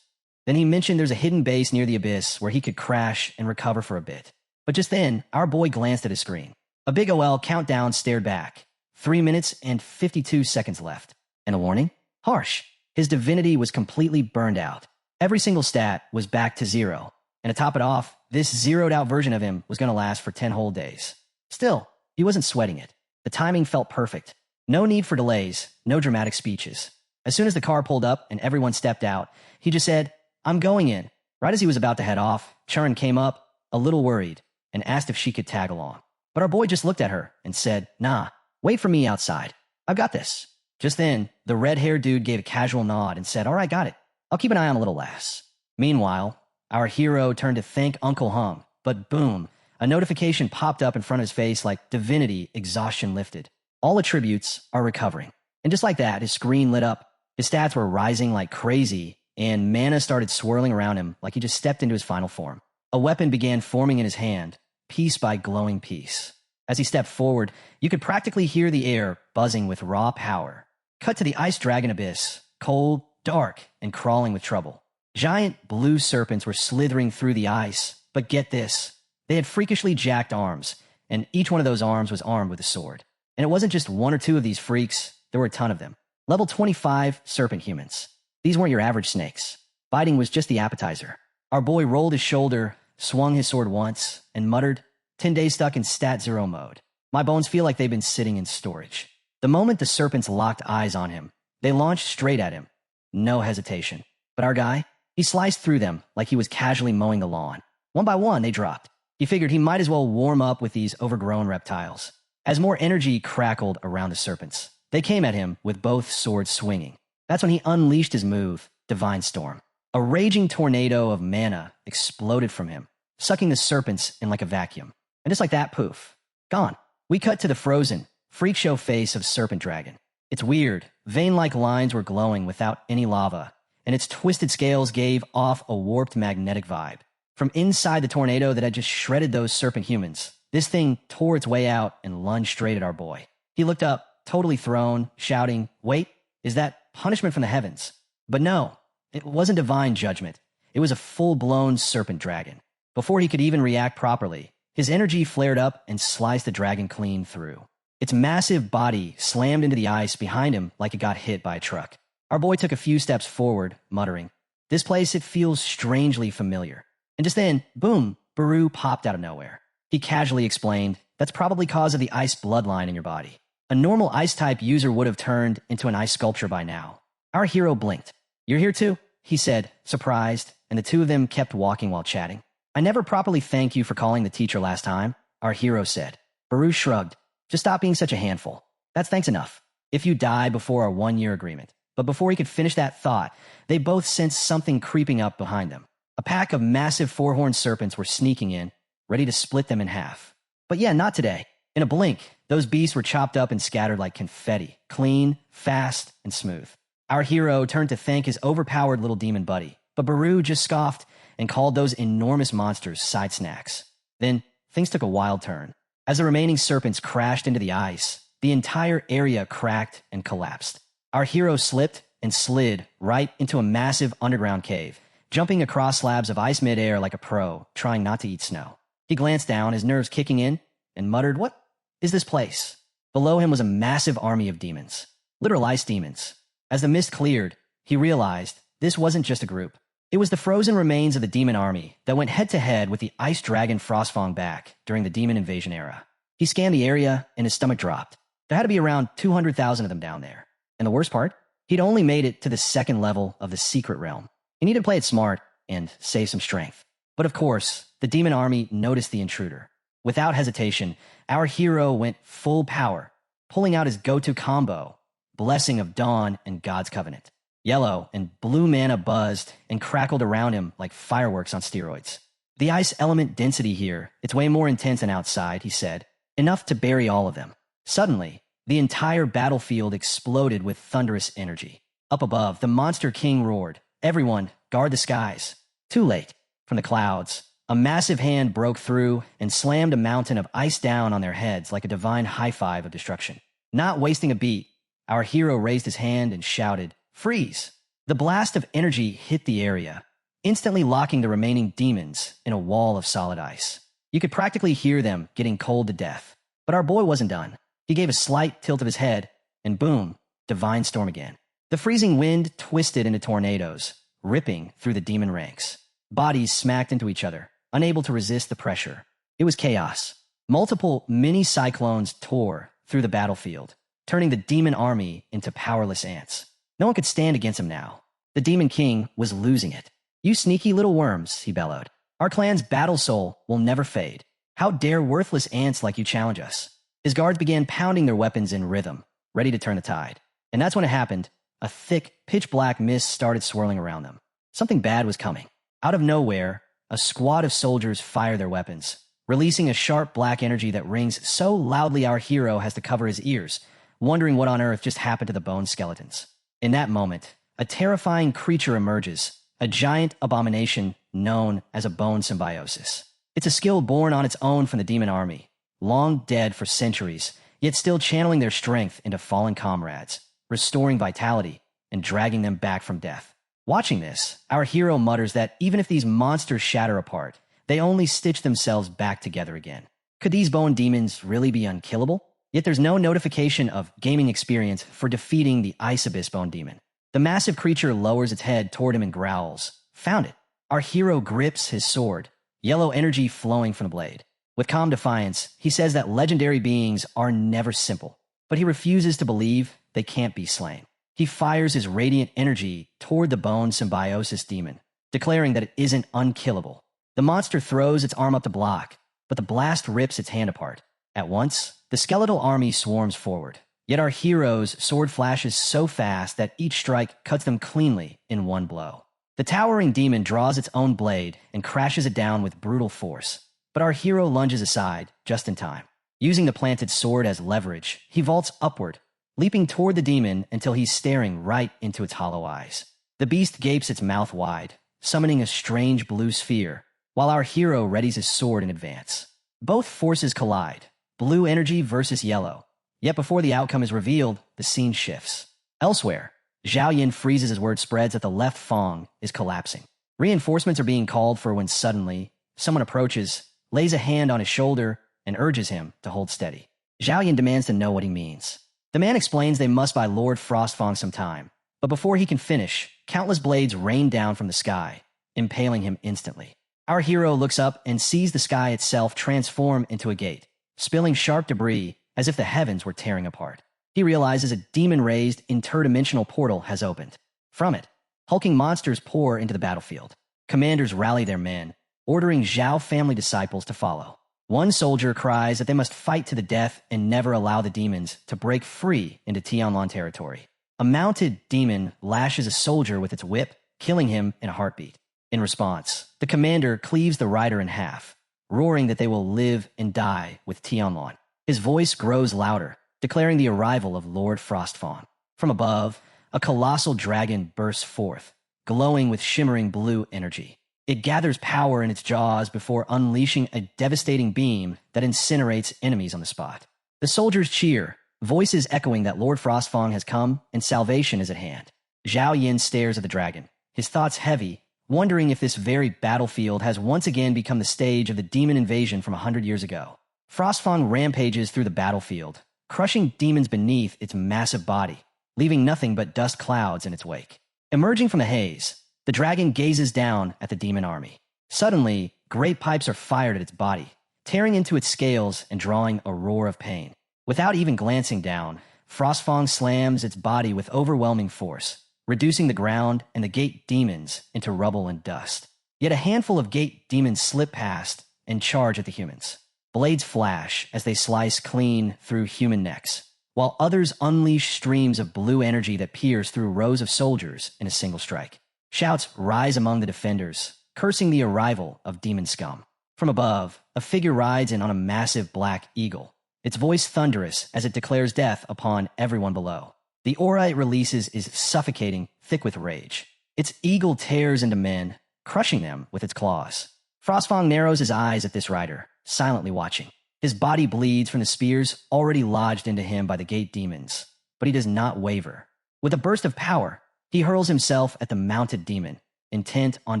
Then he mentioned there's a hidden base near the abyss where he could crash and recover for a bit. But just then, our boy glanced at his screen. A big OL countdown stared back. 3 minutes and 52 seconds left. And a warning? Harsh. His divinity was completely burned out. Every single stat was back to 0. And to top it off, this zeroed-out version of him was going to last for 10 whole days. Still, he wasn't sweating it. The timing felt perfect. No need for delays, no dramatic speeches. As soon as the car pulled up and everyone stepped out, he just said, I'm going in. Right as he was about to head off, Churn came up, a little worried, and asked if she could tag along. But our boy just looked at her and said, nah, wait for me outside. I've got this. Just then, the red-haired dude gave a casual nod and said, all right, got it. I'll keep an eye on the little lass. Meanwhile, our hero turned to thank Uncle Hung, but boom, a notification popped up in front of his face like divinity exhaustion lifted. All attributes are recovering. And just like that, his screen lit up. His stats were rising like crazy, and mana started swirling around him like he just stepped into his final form. A weapon began forming in his hand, piece by glowing piece. As he stepped forward, you could practically hear the air buzzing with raw power. Cut to the Ice Dragon Abyss, cold, dark, and crawling with trouble. Giant blue serpents were slithering through the ice, but get this. They had freakishly jacked arms, and each one of those arms was armed with a sword. And it wasn't just 1 or 2 of these freaks, there were a ton of them. Level 25 serpent humans. These weren't your average snakes. Biting was just the appetizer. Our boy rolled his shoulder, swung his sword once, and muttered, 10 days stuck in stat 0 mode. My bones feel like they've been sitting in storage. The moment the serpents locked eyes on him, they launched straight at him. No hesitation. But our guy, he sliced through them like he was casually mowing the lawn. One by one, they dropped. He figured he might as well warm up with these overgrown reptiles. As more energy crackled around the serpents, they came at him with both swords swinging. That's when he unleashed his move, Divine Storm. A raging tornado of mana exploded from him, sucking the serpents in like a vacuum. And just like that, poof, gone. We cut to the frozen, freak show face of Serpent Dragon. Its weird, vein-like lines were glowing without any lava, and its twisted scales gave off a warped magnetic vibe. From inside the tornado that had just shredded those serpent humans, this thing tore its way out and lunged straight at our boy. He looked up, totally thrown, shouting, wait, is that punishment from the heavens? But no, it wasn't divine judgment. It was a full-blown serpent dragon. Before he could even react properly, his energy flared up and sliced the dragon clean through. Its massive body slammed into the ice behind him like it got hit by a truck. Our boy took a few steps forward, muttering, this place, it feels strangely familiar. And just then, boom, Baru popped out of nowhere. He casually explained, that's probably cause of the ice bloodline in your body. A normal ice-type user would have turned into an ice sculpture by now. Our hero blinked. You're here too? He said, surprised, and the two of them kept walking while chatting. I never properly thanked you for calling the teacher last time, our hero said. Baru shrugged. Just stop being such a handful. That's thanks enough. If you die before our 1-year agreement. But before he could finish that thought, they both sensed something creeping up behind them. A pack of massive 4-horned serpents were sneaking in, ready to split them in half. But yeah, not today. In a blink, those beasts were chopped up and scattered like confetti, clean, fast, and smooth. Our hero turned to thank his overpowered little demon buddy, but Baru just scoffed and called those enormous monsters side snacks. Then, things took a wild turn. As the remaining serpents crashed into the ice, the entire area cracked and collapsed. Our hero slipped and slid right into a massive underground cave, jumping across slabs of ice midair like a pro, trying not to eat snow. He glanced down, his nerves kicking in, and muttered, "What is this place?" Below him was a massive army of demons. Literal ice demons. As the mist cleared, he realized this wasn't just a group. It was the frozen remains of the demon army that went head-to-head with the ice dragon Frostfang back during the demon invasion era. He scanned the area, and his stomach dropped. There had to be around 200,000 of them down there. And the worst part? He'd only made it to the second level of the secret realm. He needed to play it smart and save some strength. But of course, the demon army noticed the intruder. Without hesitation, our hero went full power, pulling out his go-to combo, Blessing of Dawn and God's Covenant. Yellow and blue mana buzzed and crackled around him like fireworks on steroids. The ice element density here, it's way more intense than outside, he said, enough to bury all of them. Suddenly, the entire battlefield exploded with thunderous energy. Up above, the Monster King roared, "Everyone, guard the skies." Too late. From the clouds, a massive hand broke through and slammed a mountain of ice down on their heads like a divine high-five of destruction. Not wasting a beat, our hero raised his hand and shouted, "Freeze!" The blast of energy hit the area, instantly locking the remaining demons in a wall of solid ice. You could practically hear them getting cold to death. But our boy wasn't done. He gave a slight tilt of his head, and boom, divine storm again. The freezing wind twisted into tornadoes, ripping through the demon ranks. Bodies smacked into each other, unable to resist the pressure. It was chaos. Multiple mini-cyclones tore through the battlefield, turning the demon army into powerless ants. No one could stand against him now. The Demon King was losing it. "You sneaky little worms," he bellowed. "Our clan's battle soul will never fade. How dare worthless ants like you challenge us?" His guards began pounding their weapons in rhythm, ready to turn the tide. And that's when it happened. A thick, pitch-black mist started swirling around them. Something bad was coming. Out of nowhere, a squad of soldiers fired their weapons, releasing a sharp black energy that rings so loudly our hero has to cover his ears, wondering what on earth just happened to the bone skeletons. In that moment, a terrifying creature emerges, a giant abomination known as a bone symbiosis. It's a skill born on its own from the demon army, long dead for centuries, yet still channeling their strength into fallen comrades, restoring vitality and dragging them back from death. Watching this, our hero mutters that even if these monsters shatter apart, they only stitch themselves back together again. Could these bone demons really be unkillable? Yet there's no notification of gaming experience for defeating the Ice Abyss Bone Demon. The massive creature lowers its head toward him and growls. Found it. Our hero grips his sword, yellow energy flowing from the blade. With calm defiance, he says that legendary beings are never simple, but he refuses to believe they can't be slain. He fires his radiant energy toward the bone symbiosis demon, declaring that it isn't unkillable. The monster throws its arm up to block, but the blast rips its hand apart. At once, the skeletal army swarms forward, yet our hero's sword flashes so fast that each strike cuts them cleanly in one blow. The towering demon draws its own blade and crashes it down with brutal force, but our hero lunges aside just in time. Using the planted sword as leverage, he vaults upward, leaping toward the demon until he's staring right into its hollow eyes. The beast gapes its mouth wide, summoning a strange blue sphere, while our hero readies his sword in advance. Both forces collide, blue energy versus yellow. Yet before the outcome is revealed, the scene shifts. Elsewhere, Zhao Yin freezes as word spreads that the left Fang is collapsing. Reinforcements are being called for when suddenly, someone approaches, lays a hand on his shoulder, and urges him to hold steady. Zhao Yin demands to know what he means. The man explains they must buy Lord Frostfang some time, but before he can finish, countless blades rain down from the sky, impaling him instantly. Our hero looks up and sees the sky itself transform into a gate, spilling sharp debris as if the heavens were tearing apart. He realizes a demon-raised interdimensional portal has opened. From it, hulking monsters pour into the battlefield. Commanders rally their men, ordering Zhao family disciples to follow. One soldier cries that they must fight to the death and never allow the demons to break free into Tianlan territory. A mounted demon lashes a soldier with its whip, killing him in a heartbeat. In response, the commander cleaves the rider in half, roaring that they will live and die with Tianlan. His voice grows louder, declaring the arrival of Lord Frostfang. From above, a colossal dragon bursts forth, glowing with shimmering blue energy. It gathers power in its jaws before unleashing a devastating beam that incinerates enemies on the spot. The soldiers cheer, voices echoing that Lord Frostfang has come and salvation is at hand. Zhao Yin stares at the dragon, his thoughts heavy, wondering if this very battlefield has once again become the stage of the demon invasion from 100 years ago. Frostfang rampages through the battlefield, crushing demons beneath its massive body, leaving nothing but dust clouds in its wake. Emerging from the haze, the dragon gazes down at the demon army. Suddenly, great pipes are fired at its body, tearing into its scales and drawing a roar of pain. Without even glancing down, Frostfang slams its body with overwhelming force, reducing the ground and the gate demons into rubble and dust. Yet a handful of gate demons slip past and charge at the humans. Blades flash as they slice clean through human necks, while others unleash streams of blue energy that pierce through rows of soldiers in a single strike. Shouts rise among the defenders, cursing the arrival of demon scum. From above, a figure rides in on a massive black eagle, its voice thunderous as it declares death upon everyone below. The aura it releases is suffocating, thick with rage. Its eagle tears into men, crushing them with its claws. Frostfang narrows his eyes at this rider, silently watching. His body bleeds from the spears already lodged into him by the gate demons, but he does not waver. With a burst of power, he hurls himself at the mounted demon, intent on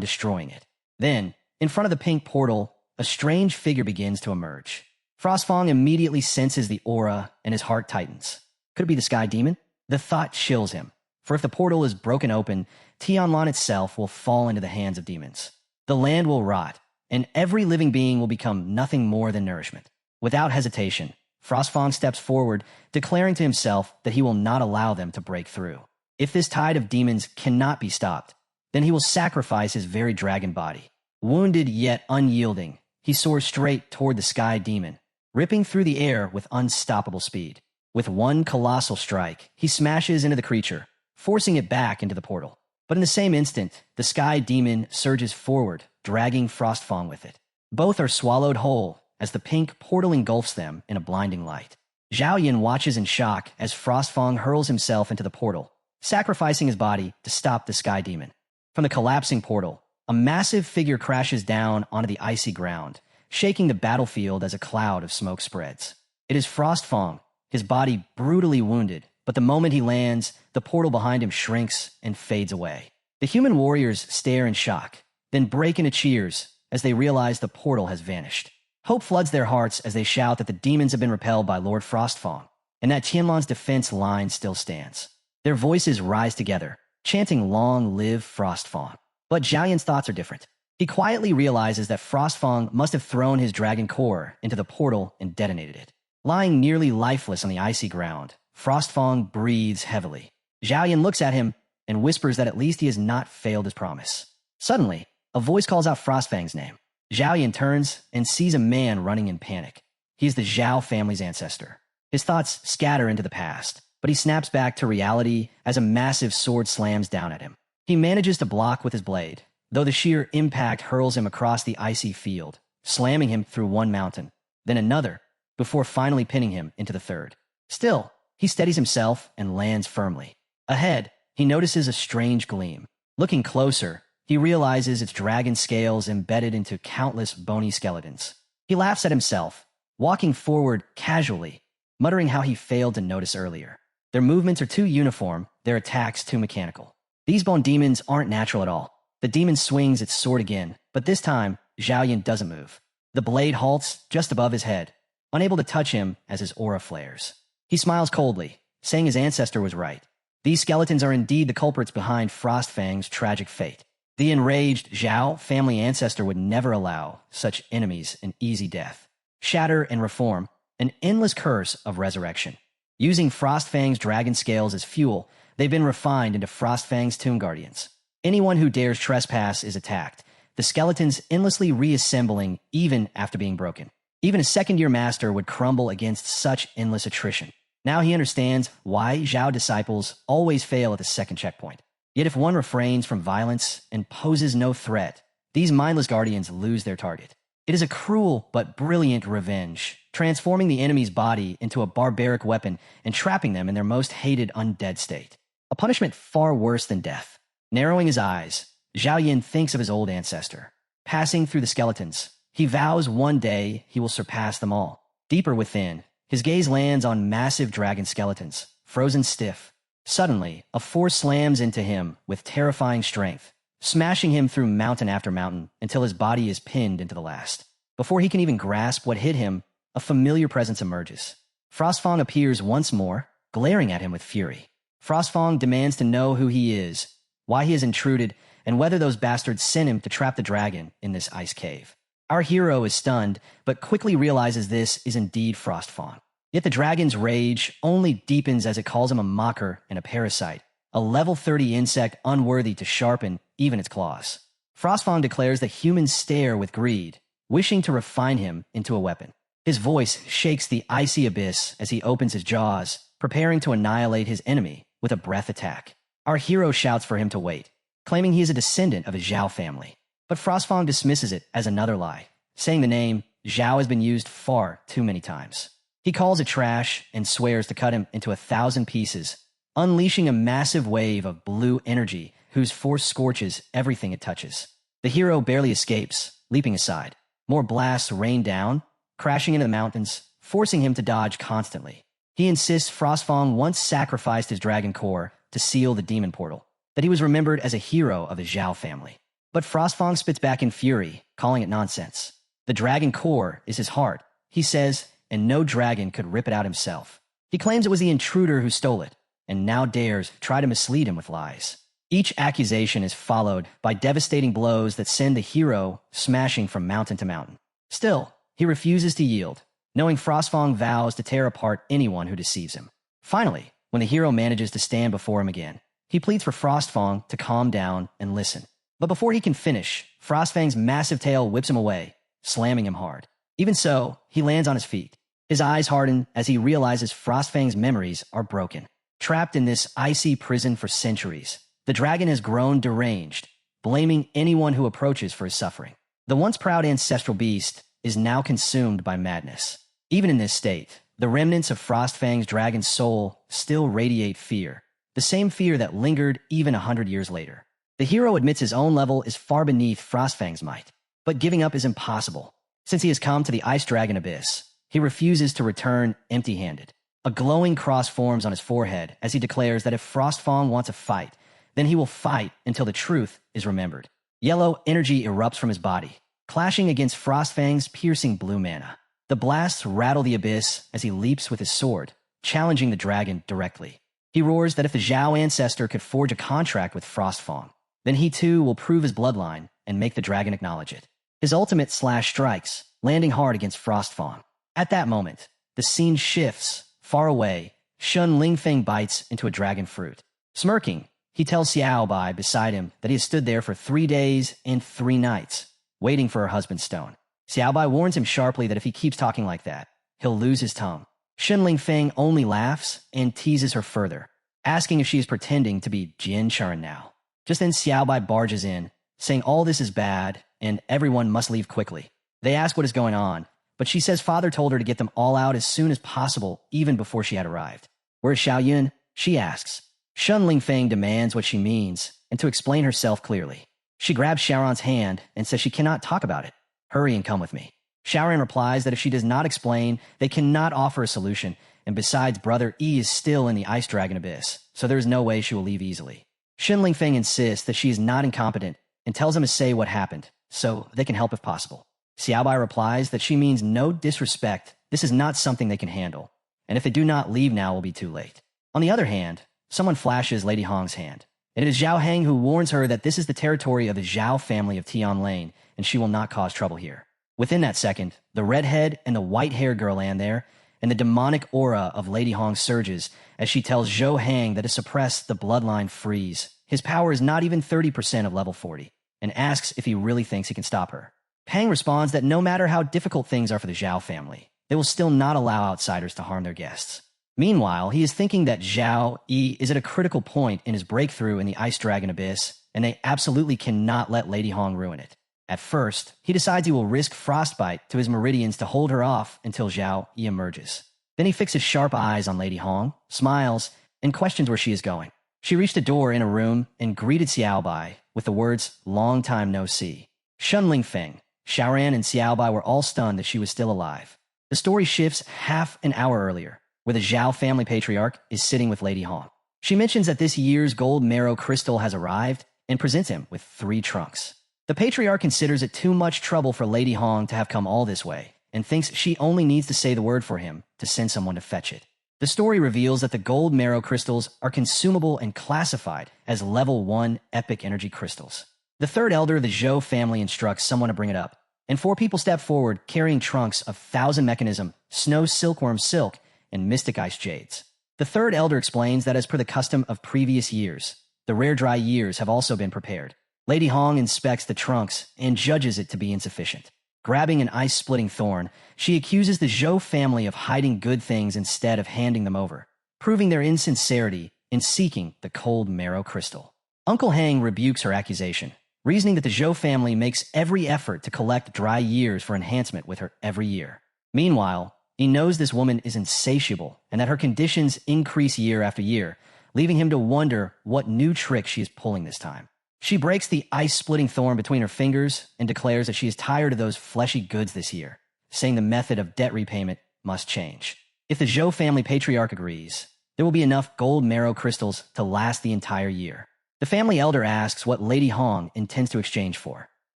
destroying it. Then, in front of the pink portal, a strange figure begins to emerge. Frostfang immediately senses the aura and his heart tightens. Could it be the sky demon? The thought chills him, for if the portal is broken open, Tianlan itself will fall into the hands of demons. The land will rot, and every living being will become nothing more than nourishment. Without hesitation, Frostfang steps forward, declaring to himself that he will not allow them to break through. If this tide of demons cannot be stopped, then he will sacrifice his very dragon body. Wounded yet unyielding, he soars straight toward the sky demon, ripping through the air with unstoppable speed. With one colossal strike, he smashes into the creature, forcing it back into the portal. But in the same instant, the sky demon surges forward, dragging Frostfang with it. Both are swallowed whole as the pink portal engulfs them in a blinding light. Zhao Yin watches in shock as Frostfang hurls himself into the portal, sacrificing his body to stop the sky demon. From the collapsing portal, a massive figure crashes down onto the icy ground, shaking the battlefield as a cloud of smoke spreads. It is Frostfang, his body brutally wounded, but the moment he lands, the portal behind him shrinks and fades away. The human warriors stare in shock, then break into cheers as they realize the portal has vanished. Hope floods their hearts as they shout that the demons have been repelled by Lord Frostfang, and that Tianlan's defense line still stands. Their voices rise together, chanting "Long live Frostfang." But Zhao Yin's thoughts are different. He quietly realizes that Frostfang must have thrown his dragon core into the portal and detonated it. Lying nearly lifeless on the icy ground, Frostfang breathes heavily. Zhao Yin looks at him and whispers that at least he has not failed his promise. Suddenly, a voice calls out Frostfang's name. Zhao Yin turns and sees a man running in panic. He is the Zhao family's ancestor. His thoughts scatter into the past, but he snaps back to reality as a massive sword slams down at him. He manages to block with his blade, though the sheer impact hurls him across the icy field, slamming him through one mountain, then another, before finally pinning him into the third. Still, he steadies himself and lands firmly. Ahead, he notices a strange gleam. Looking closer, he realizes its dragon scales embedded into countless bony skeletons. He laughs at himself, walking forward casually, muttering how he failed to notice earlier. Their movements are too uniform, their attacks too mechanical. These bone demons aren't natural at all. The demon swings its sword again, but this time, Zhao Yin doesn't move. The blade halts just above his head, unable to touch him as his aura flares. He smiles coldly, saying his ancestor was right. These skeletons are indeed the culprits behind Frostfang's tragic fate. The enraged Zhao family ancestor would never allow such enemies an easy death. Shatter and reform, an endless curse of resurrection. Using Frostfang's dragon scales as fuel, they've been refined into Frostfang's tomb guardians. Anyone who dares trespass is attacked, the skeletons endlessly reassembling even after being broken. Even a second-year master would crumble against such endless attrition. Now he understands why Zhao disciples always fail at the second checkpoint. Yet if one refrains from violence and poses no threat, these mindless guardians lose their target. It is a cruel but brilliant revenge, transforming the enemy's body into a barbaric weapon and trapping them in their most hated undead state. A punishment far worse than death. Narrowing his eyes, Zhao Yin thinks of his old ancestor. Passing through the skeletons, he vows one day he will surpass them all. Deeper within, his gaze lands on massive dragon skeletons, frozen stiff, Suddenly, a force slams into him with terrifying strength, smashing him through mountain after mountain until his body is pinned into the last. Before he can even grasp what hit him, a familiar presence emerges. Frostfang appears once more, glaring at him with fury. Frostfang demands to know who he is, why he has intruded, and whether those bastards sent him to trap the dragon in this ice cave. Our hero is stunned, but quickly realizes this is indeed Frostfang. Yet the dragon's rage only deepens as it calls him a mocker and a parasite, a level 30 insect unworthy to sharpen even its claws. Frostfang declares that humans stare with greed, wishing to refine him into a weapon. His voice shakes the icy abyss as he opens his jaws, preparing to annihilate his enemy with a breath attack. Our hero shouts for him to wait, claiming he is a descendant of a Zhao family. But Frostfang dismisses it as another lie, saying the name Zhao has been used far too many times. He calls it trash and swears to cut him into 1,000 pieces, unleashing a massive wave of blue energy whose force scorches everything it touches. The hero barely escapes, leaping aside. More blasts rain down, crashing into the mountains, forcing him to dodge constantly. He insists Frostfang once sacrificed his dragon core to seal the demon portal, that he was remembered as a hero of the Zhao family. But Frostfang spits back in fury, calling it nonsense. The dragon core is his heart, he says, and no dragon could rip it out himself. He claims it was the intruder who stole it, and now dares try to mislead him with lies. Each accusation is followed by devastating blows that send the hero smashing from mountain to mountain. Still, he refuses to yield, knowing Frostfang vows to tear apart anyone who deceives him. Finally, when the hero manages to stand before him again, he pleads for Frostfang to calm down and listen. But before he can finish, Frostfang's massive tail whips him away, slamming him hard. Even so, he lands on his feet. His eyes harden as he realizes Frostfang's memories are broken. Trapped in this icy prison for centuries, the dragon has grown deranged, blaming anyone who approaches for his suffering. The once proud ancestral beast is now consumed by madness. Even in this state, the remnants of Frostfang's dragon's soul still radiate fear, the same fear that lingered even 100 years later. The hero admits his own level is far beneath Frostfang's might, but giving up is impossible. Since he has come to the Ice Dragon Abyss, he refuses to return empty-handed. A glowing cross forms on his forehead as he declares that if Frostfang wants a fight, then he will fight until the truth is remembered. Yellow energy erupts from his body, clashing against Frostfang's piercing blue mana. The blasts rattle the abyss as he leaps with his sword, challenging the dragon directly. He roars that if the Zhao ancestor could forge a contract with Frostfang, then he too will prove his bloodline and make the dragon acknowledge it. His ultimate slash strikes, landing hard against Frostfang. At that moment, the scene shifts. Far away, Shun Lingfeng bites into a dragon fruit. Smirking, he tells Xiao Bai beside him that he has stood there for 3 days and 3 nights, waiting for her husband's stone. Xiao Bai warns him sharply that if he keeps talking like that, he'll lose his tongue. Shun Lingfeng only laughs and teases her further, asking if she is pretending to be Jin Churen now. Just then Xiao Bai barges in, saying all this is bad and everyone must leave quickly. They ask what is going on, but she says father told her to get them all out as soon as possible, even before she had arrived. Where's Xiao Yun? She asks. Shun Lingfeng demands what she means, and to explain herself clearly. She grabs Xiaoran's hand and says she cannot talk about it. Hurry and come with me. Xiaoran replies that if she does not explain, they cannot offer a solution, and besides Brother Yi is still in the Ice Dragon Abyss, so there is no way she will leave easily. Shun Lingfeng insists that she is not incompetent and tells him to say what happened, so they can help if possible. Xiaobai replies that she means no disrespect, this is not something they can handle, and if they do not leave now, it will be too late. On the other hand, someone flashes Lady Hong's hand, and it is Zhao Heng who warns her that this is the territory of the Zhao family of Tian Lane, and she will not cause trouble here. Within that second, the redhead and the white-haired girl land there, and the demonic aura of Lady Hong surges as she tells Zhou Hang that to suppress the bloodline freeze, his power is not even 30% of level 40, and asks if he really thinks he can stop her. Pang responds that no matter how difficult things are for the Zhao family, they will still not allow outsiders to harm their guests. Meanwhile, he is thinking that Zhao Yi is at a critical point in his breakthrough in the Ice Dragon Abyss, and they absolutely cannot let Lady Hong ruin it. At first, he decides he will risk frostbite to his meridians to hold her off until Zhao Yi emerges. Then he fixes sharp eyes on Lady Hong, smiles, and questions where she is going. She reached a door in a room and greeted Xiao Bai with the words, "Long time no see." Shun Lingfeng, Xiaoran, and Xiao Bai were all stunned that she was still alive. The story shifts half an hour earlier, where the Zhao family patriarch is sitting with Lady Hong. She mentions that this year's gold marrow crystal has arrived and presents him with 3 trunks. The patriarch considers it too much trouble for Lady Hong to have come all this way and thinks she only needs to say the word for him to send someone to fetch it. The story reveals that the gold marrow crystals are consumable and classified as level 1 epic energy crystals. The third elder of the Zhou family instructs someone to bring it up, and 4 people step forward carrying trunks of Thousand Mechanism, Snow Silkworm Silk, and Mystic Ice Jades. The third elder explains that as per the custom of previous years, the rare dry years have also been prepared. Lady Hong inspects the trunks and judges it to be insufficient. Grabbing an ice-splitting thorn, she accuses the Zhou family of hiding good things instead of handing them over, proving their insincerity in seeking the cold marrow crystal. Uncle Hang rebukes her accusation, reasoning that the Zhou family makes every effort to collect dry years for enhancement with her every year. Meanwhile, he knows this woman is insatiable and that her conditions increase year after year, leaving him to wonder what new trick she is pulling this time. She breaks the ice-splitting thorn between her fingers and declares that she is tired of those fleshy goods this year, saying the method of debt repayment must change. If the Zhou family patriarch agrees, there will be enough gold marrow crystals to last the entire year. The family elder asks what Lady Hong intends to exchange for.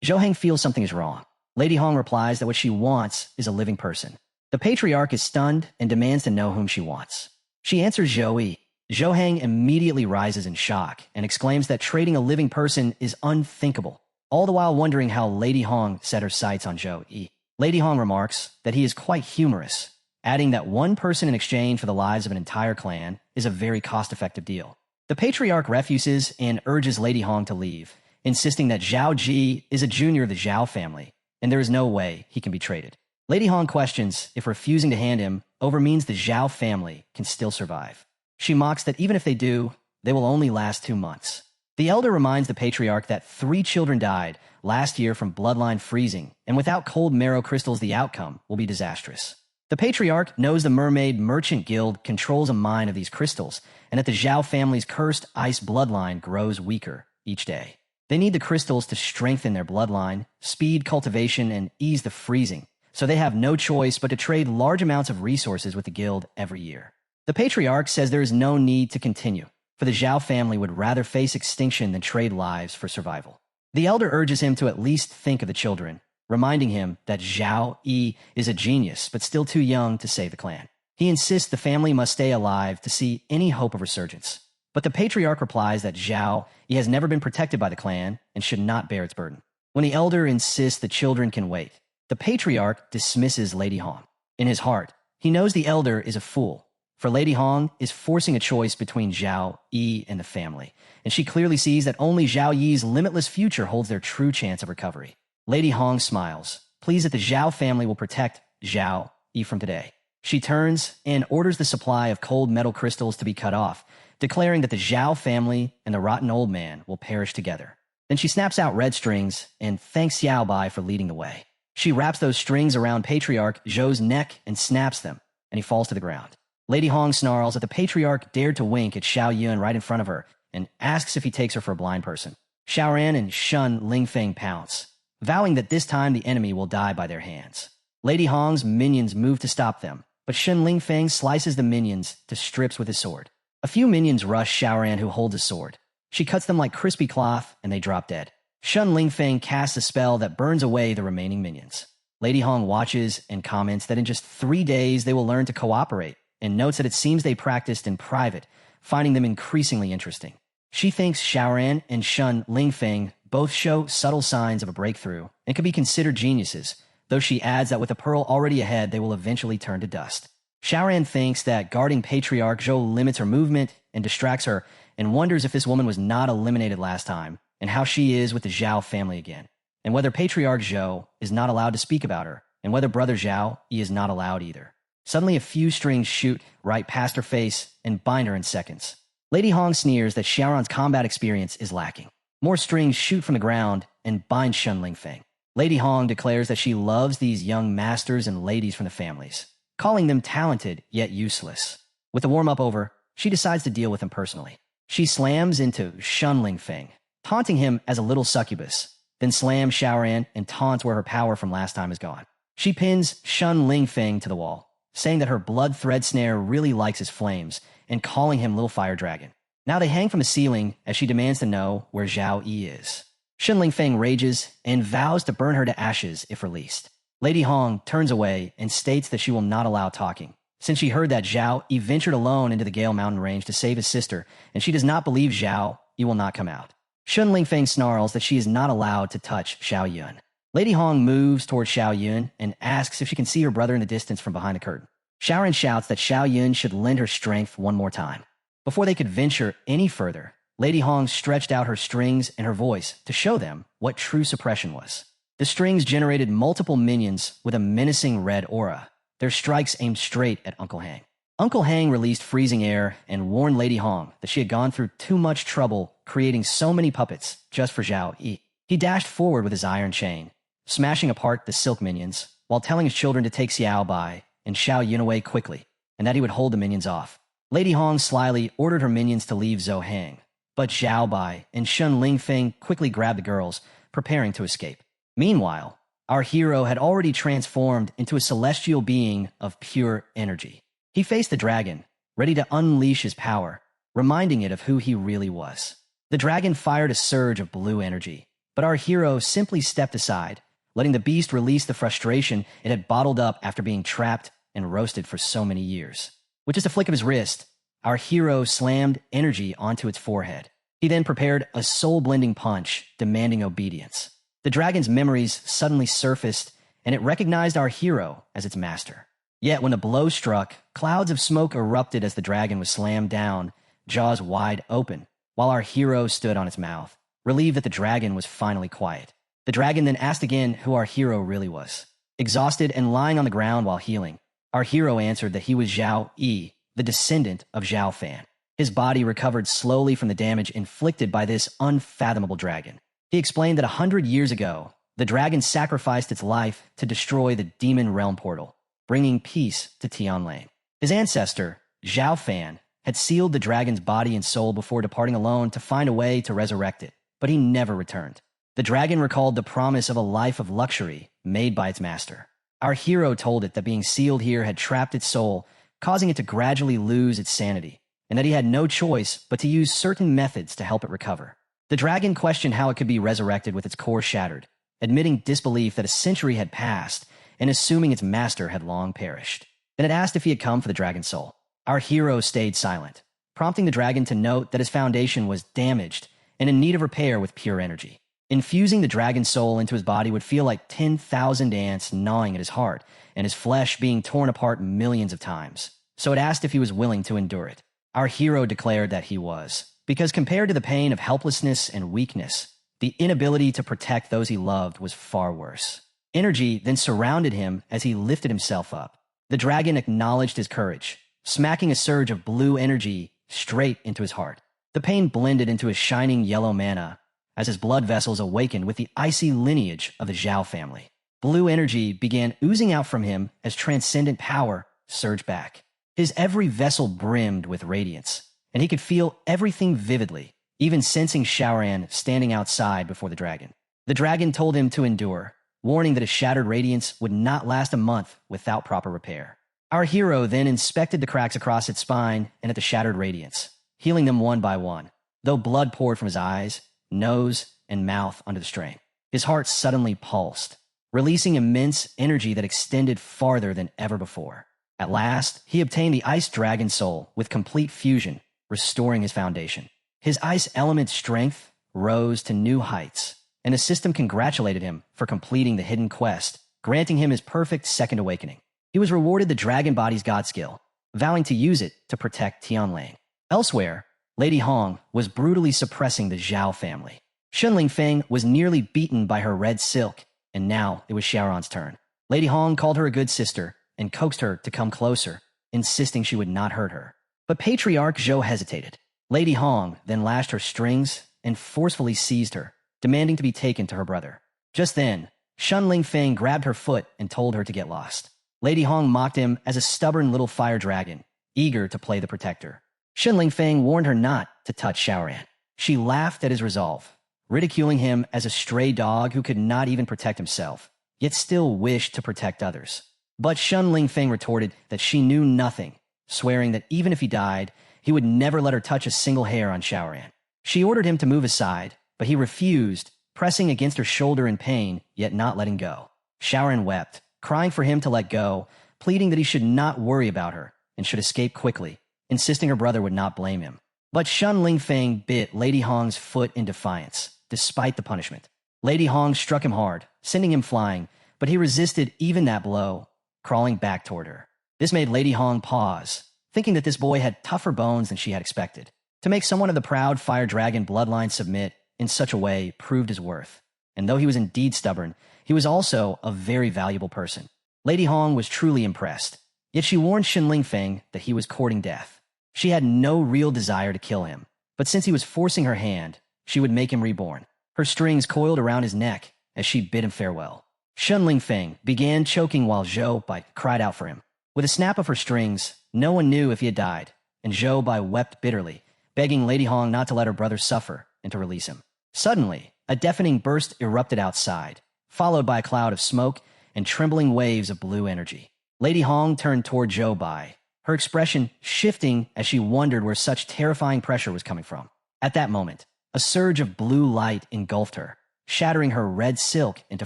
Zhou Heng feels something is wrong. Lady Hong replies that what she wants is a living person. The patriarch is stunned and demands to know whom she wants. She answers Zhou Yi. Zhou Heng immediately rises in shock and exclaims that trading a living person is unthinkable, all the while wondering how Lady Hong set her sights on Zhou Yi. Lady Hong remarks that he is quite humorous, adding that 1 person in exchange for the lives of an entire clan is a very cost-effective deal. The patriarch refuses and urges Lady Hong to leave, insisting that Zhao Ji is a junior of the Zhao family, and there is no way he can be traded. Lady Hong questions if refusing to hand him over means the Zhao family can still survive. She mocks that even if they do, they will only last 2 months. The elder reminds the patriarch that 3 children died last year from bloodline freezing, and without cold marrow crystals the outcome will be disastrous. The patriarch knows the Mermaid Merchant Guild controls a mine of these crystals, and that the Zhao family's cursed ice bloodline grows weaker each day. They need the crystals to strengthen their bloodline, speed cultivation, and ease the freezing, so they have no choice but to trade large amounts of resources with the guild every year. The patriarch says there is no need to continue, for the Zhao family would rather face extinction than trade lives for survival. The elder urges him to at least think of the children, reminding him that Zhao Yi is a genius but still too young to save the clan. He insists the family must stay alive to see any hope of resurgence. But the patriarch replies that Zhao Yi has never been protected by the clan and should not bear its burden. When the elder insists the children can wait, the patriarch dismisses Lady Hong. In his heart, he knows the elder is a fool, for Lady Hong is forcing a choice between Zhao Yi and the family, and she clearly sees that only Zhao Yi's limitless future holds their true chance of recovery. Lady Hong smiles, pleased that the Zhao family will protect Zhao Yi from today. She turns and orders the supply of cold metal crystals to be cut off, declaring that the Zhao family and the rotten old man will perish together. Then she snaps out red strings and thanks Xiao Bai for leading the way. She wraps those strings around Patriarch Zhou's neck and snaps them, and he falls to the ground. Lady Hong snarls that the patriarch dared to wink at Xiao Yun right in front of her and asks if he takes her for a blind person. Xiaoran and Shun Lingfeng pounce, vowing that this time the enemy will die by their hands. Lady Hong's minions move to stop them, but Shun Lingfeng slices the minions to strips with his sword. A few minions rush Xiaoran, who holds a sword. She cuts them like crispy cloth, and they drop dead. Shun Lingfeng casts a spell that burns away the remaining minions. Lady Hong watches and comments that in just 3 days they will learn to cooperate, and notes that it seems they practiced in private, finding them increasingly interesting. She thinks Xiaoran and Shun Lingfeng both show subtle signs of a breakthrough and could be considered geniuses, though she adds that with a pearl already ahead, they will eventually turn to dust. Xiaoran thinks that guarding Patriarch Zhou limits her movement and distracts her, and wonders if this woman was not eliminated last time, and how she is with the Zhao family again, and whether Patriarch Zhou is not allowed to speak about her, and whether Brother Zhao is not allowed either. Suddenly a few strings shoot right past her face and bind her in seconds. Lady Hong sneers that Xiaoran's combat experience is lacking. More strings shoot from the ground and bind Shun Lingfeng. Lady Hong declares that she loves these young masters and ladies from the families, calling them talented yet useless. With the warm-up over, she decides to deal with him personally. She slams into Shun Lingfeng, taunting him as a little succubus, then slams Xiaoran and taunts where her power from last time is gone. She pins Shun Lingfeng to the wall, saying that her blood thread snare really likes his flames, and calling him Little Fire Dragon. Now they hang from the ceiling as she demands to know where Zhao Yi is. Shun Lingfeng rages and vows to burn her to ashes if released. Lady Hong turns away and states that she will not allow talking, since she heard that Zhao Yi ventured alone into the Gale Mountain Range to save his sister, and she does not believe Zhao Yi will not come out. Shun Lingfeng snarls that she is not allowed to touch Xiao Yun. Lady Hong moves towards Xiao Yun and asks if she can see her brother in the distance from behind the curtain. Xiaoran shouts that Xiao Yun should lend her strength one more time. Before they could venture any further, Lady Hong stretched out her strings and her voice to show them what true suppression was. The strings generated multiple minions with a menacing red aura, their strikes aimed straight at Uncle Hang. Uncle Hang released freezing air and warned Lady Hong that she had gone through too much trouble creating so many puppets just for Zhao Yi. He dashed forward with his iron chain, smashing apart the silk minions, while telling his children to take Xiao Bai and Xiao Yun away quickly, and that he would hold the minions off. Lady Hong slyly ordered her minions to leave Zhou Hang, but Xiao Bai and Shun Lingfeng quickly grabbed the girls, preparing to escape. Meanwhile, our hero had already transformed into a celestial being of pure energy. He faced the dragon, ready to unleash his power, reminding it of who he really was. The dragon fired a surge of blue energy, but our hero simply stepped aside, letting the beast release the frustration it had bottled up after being trapped and roasted for so many years. With just a flick of his wrist, our hero slammed energy onto its forehead. He then prepared a soul-blending punch, demanding obedience. The dragon's memories suddenly surfaced, and it recognized our hero as its master. Yet when the blow struck, clouds of smoke erupted as the dragon was slammed down, jaws wide open, while our hero stood on its mouth, relieved that the dragon was finally quiet. The dragon then asked again who our hero really was. Exhausted and lying on the ground while healing, our hero answered that he was Zhao Yi, the descendant of Zhao Fan. His body recovered slowly from the damage inflicted by this unfathomable dragon. He explained that 100 years ago, the dragon sacrificed its life to destroy the demon realm portal, bringing peace to Tianlane. His ancestor, Zhao Fan, had sealed the dragon's body and soul before departing alone to find a way to resurrect it, but he never returned. The dragon recalled the promise of a life of luxury made by its master. Our hero told it that being sealed here had trapped its soul, causing it to gradually lose its sanity, and that he had no choice but to use certain methods to help it recover. The dragon questioned how it could be resurrected with its core shattered, admitting disbelief that a century had passed and assuming its master had long perished. Then it asked if he had come for the dragon's soul. Our hero stayed silent, prompting the dragon to note that his foundation was damaged and in need of repair with pure energy. Infusing the dragon's soul into his body would feel like 10,000 ants gnawing at his heart and his flesh being torn apart millions of times. So it asked if he was willing to endure it. Our hero declared that he was, because compared to the pain of helplessness and weakness, the inability to protect those he loved was far worse. Energy then surrounded him as he lifted himself up. The dragon acknowledged his courage, smacking a surge of blue energy straight into his heart. The pain blended into a shining yellow mana as his blood vessels awakened with the icy lineage of the Zhao family. Blue energy began oozing out from him as transcendent power surged back. His every vessel brimmed with radiance, and he could feel everything vividly, even sensing Xiaoran standing outside before the dragon. The dragon told him to endure, warning that his shattered radiance would not last a month without proper repair. Our hero then inspected the cracks across its spine and at the shattered radiance, healing them one by one, though blood poured from his eyes, nose, and mouth under the strain. His heart suddenly pulsed, releasing immense energy that extended farther than ever before. At last, he obtained the Ice Dragon Soul with complete fusion, restoring his foundation. His ice element strength rose to new heights, and the system congratulated him for completing the hidden quest, granting him his perfect second awakening. He was rewarded the Dragon Body's God skill, vowing to use it to protect Tianlane. Elsewhere, Lady Hong was brutally suppressing the Zhao family. Shun Lingfeng was nearly beaten by her red silk, and now it was Xiaoran's turn. Lady Hong called her a good sister and coaxed her to come closer, insisting she would not hurt her. But Patriarch Zhou hesitated. Lady Hong then lashed her strings and forcefully seized her, demanding to be taken to her brother. Just then, Shun Lingfeng grabbed her foot and told her to get lost. Lady Hong mocked him as a stubborn little fire dragon, eager to play the protector. Shun Lingfeng warned her not to touch Xiaoran. She laughed at his resolve, ridiculing him as a stray dog who could not even protect himself, yet still wished to protect others. But Shun Lingfeng retorted that she knew nothing, swearing that even if he died, he would never let her touch a single hair on Xiaoran. She ordered him to move aside, but he refused, pressing against her shoulder in pain, yet not letting go. Xiaoran wept, crying for him to let go, pleading that he should not worry about her and should escape quickly, insisting her brother would not blame him. But Shun Lingfeng bit Lady Hong's foot in defiance, despite the punishment. Lady Hong struck him hard, sending him flying, but he resisted even that blow, crawling back toward her. This made Lady Hong pause, thinking that this boy had tougher bones than she had expected. To make someone of the proud fire dragon bloodline submit in such a way proved his worth. And though he was indeed stubborn, he was also a very valuable person. Lady Hong was truly impressed, yet she warned Shin Lingfeng that he was courting death. She had no real desire to kill him, but since he was forcing her hand, she would make him reborn. Her strings coiled around his neck as she bid him farewell. Shun Lingfeng began choking while Zhou Bai cried out for him. With a snap of her strings, no one knew if he had died, and Zhou Bai wept bitterly, begging Lady Hong not to let her brother suffer and to release him. Suddenly, a deafening burst erupted outside, followed by a cloud of smoke and trembling waves of blue energy. Lady Hong turned toward Zhou Bai, her expression shifting as she wondered where such terrifying pressure was coming from. At that moment, a surge of blue light engulfed her, shattering her red silk into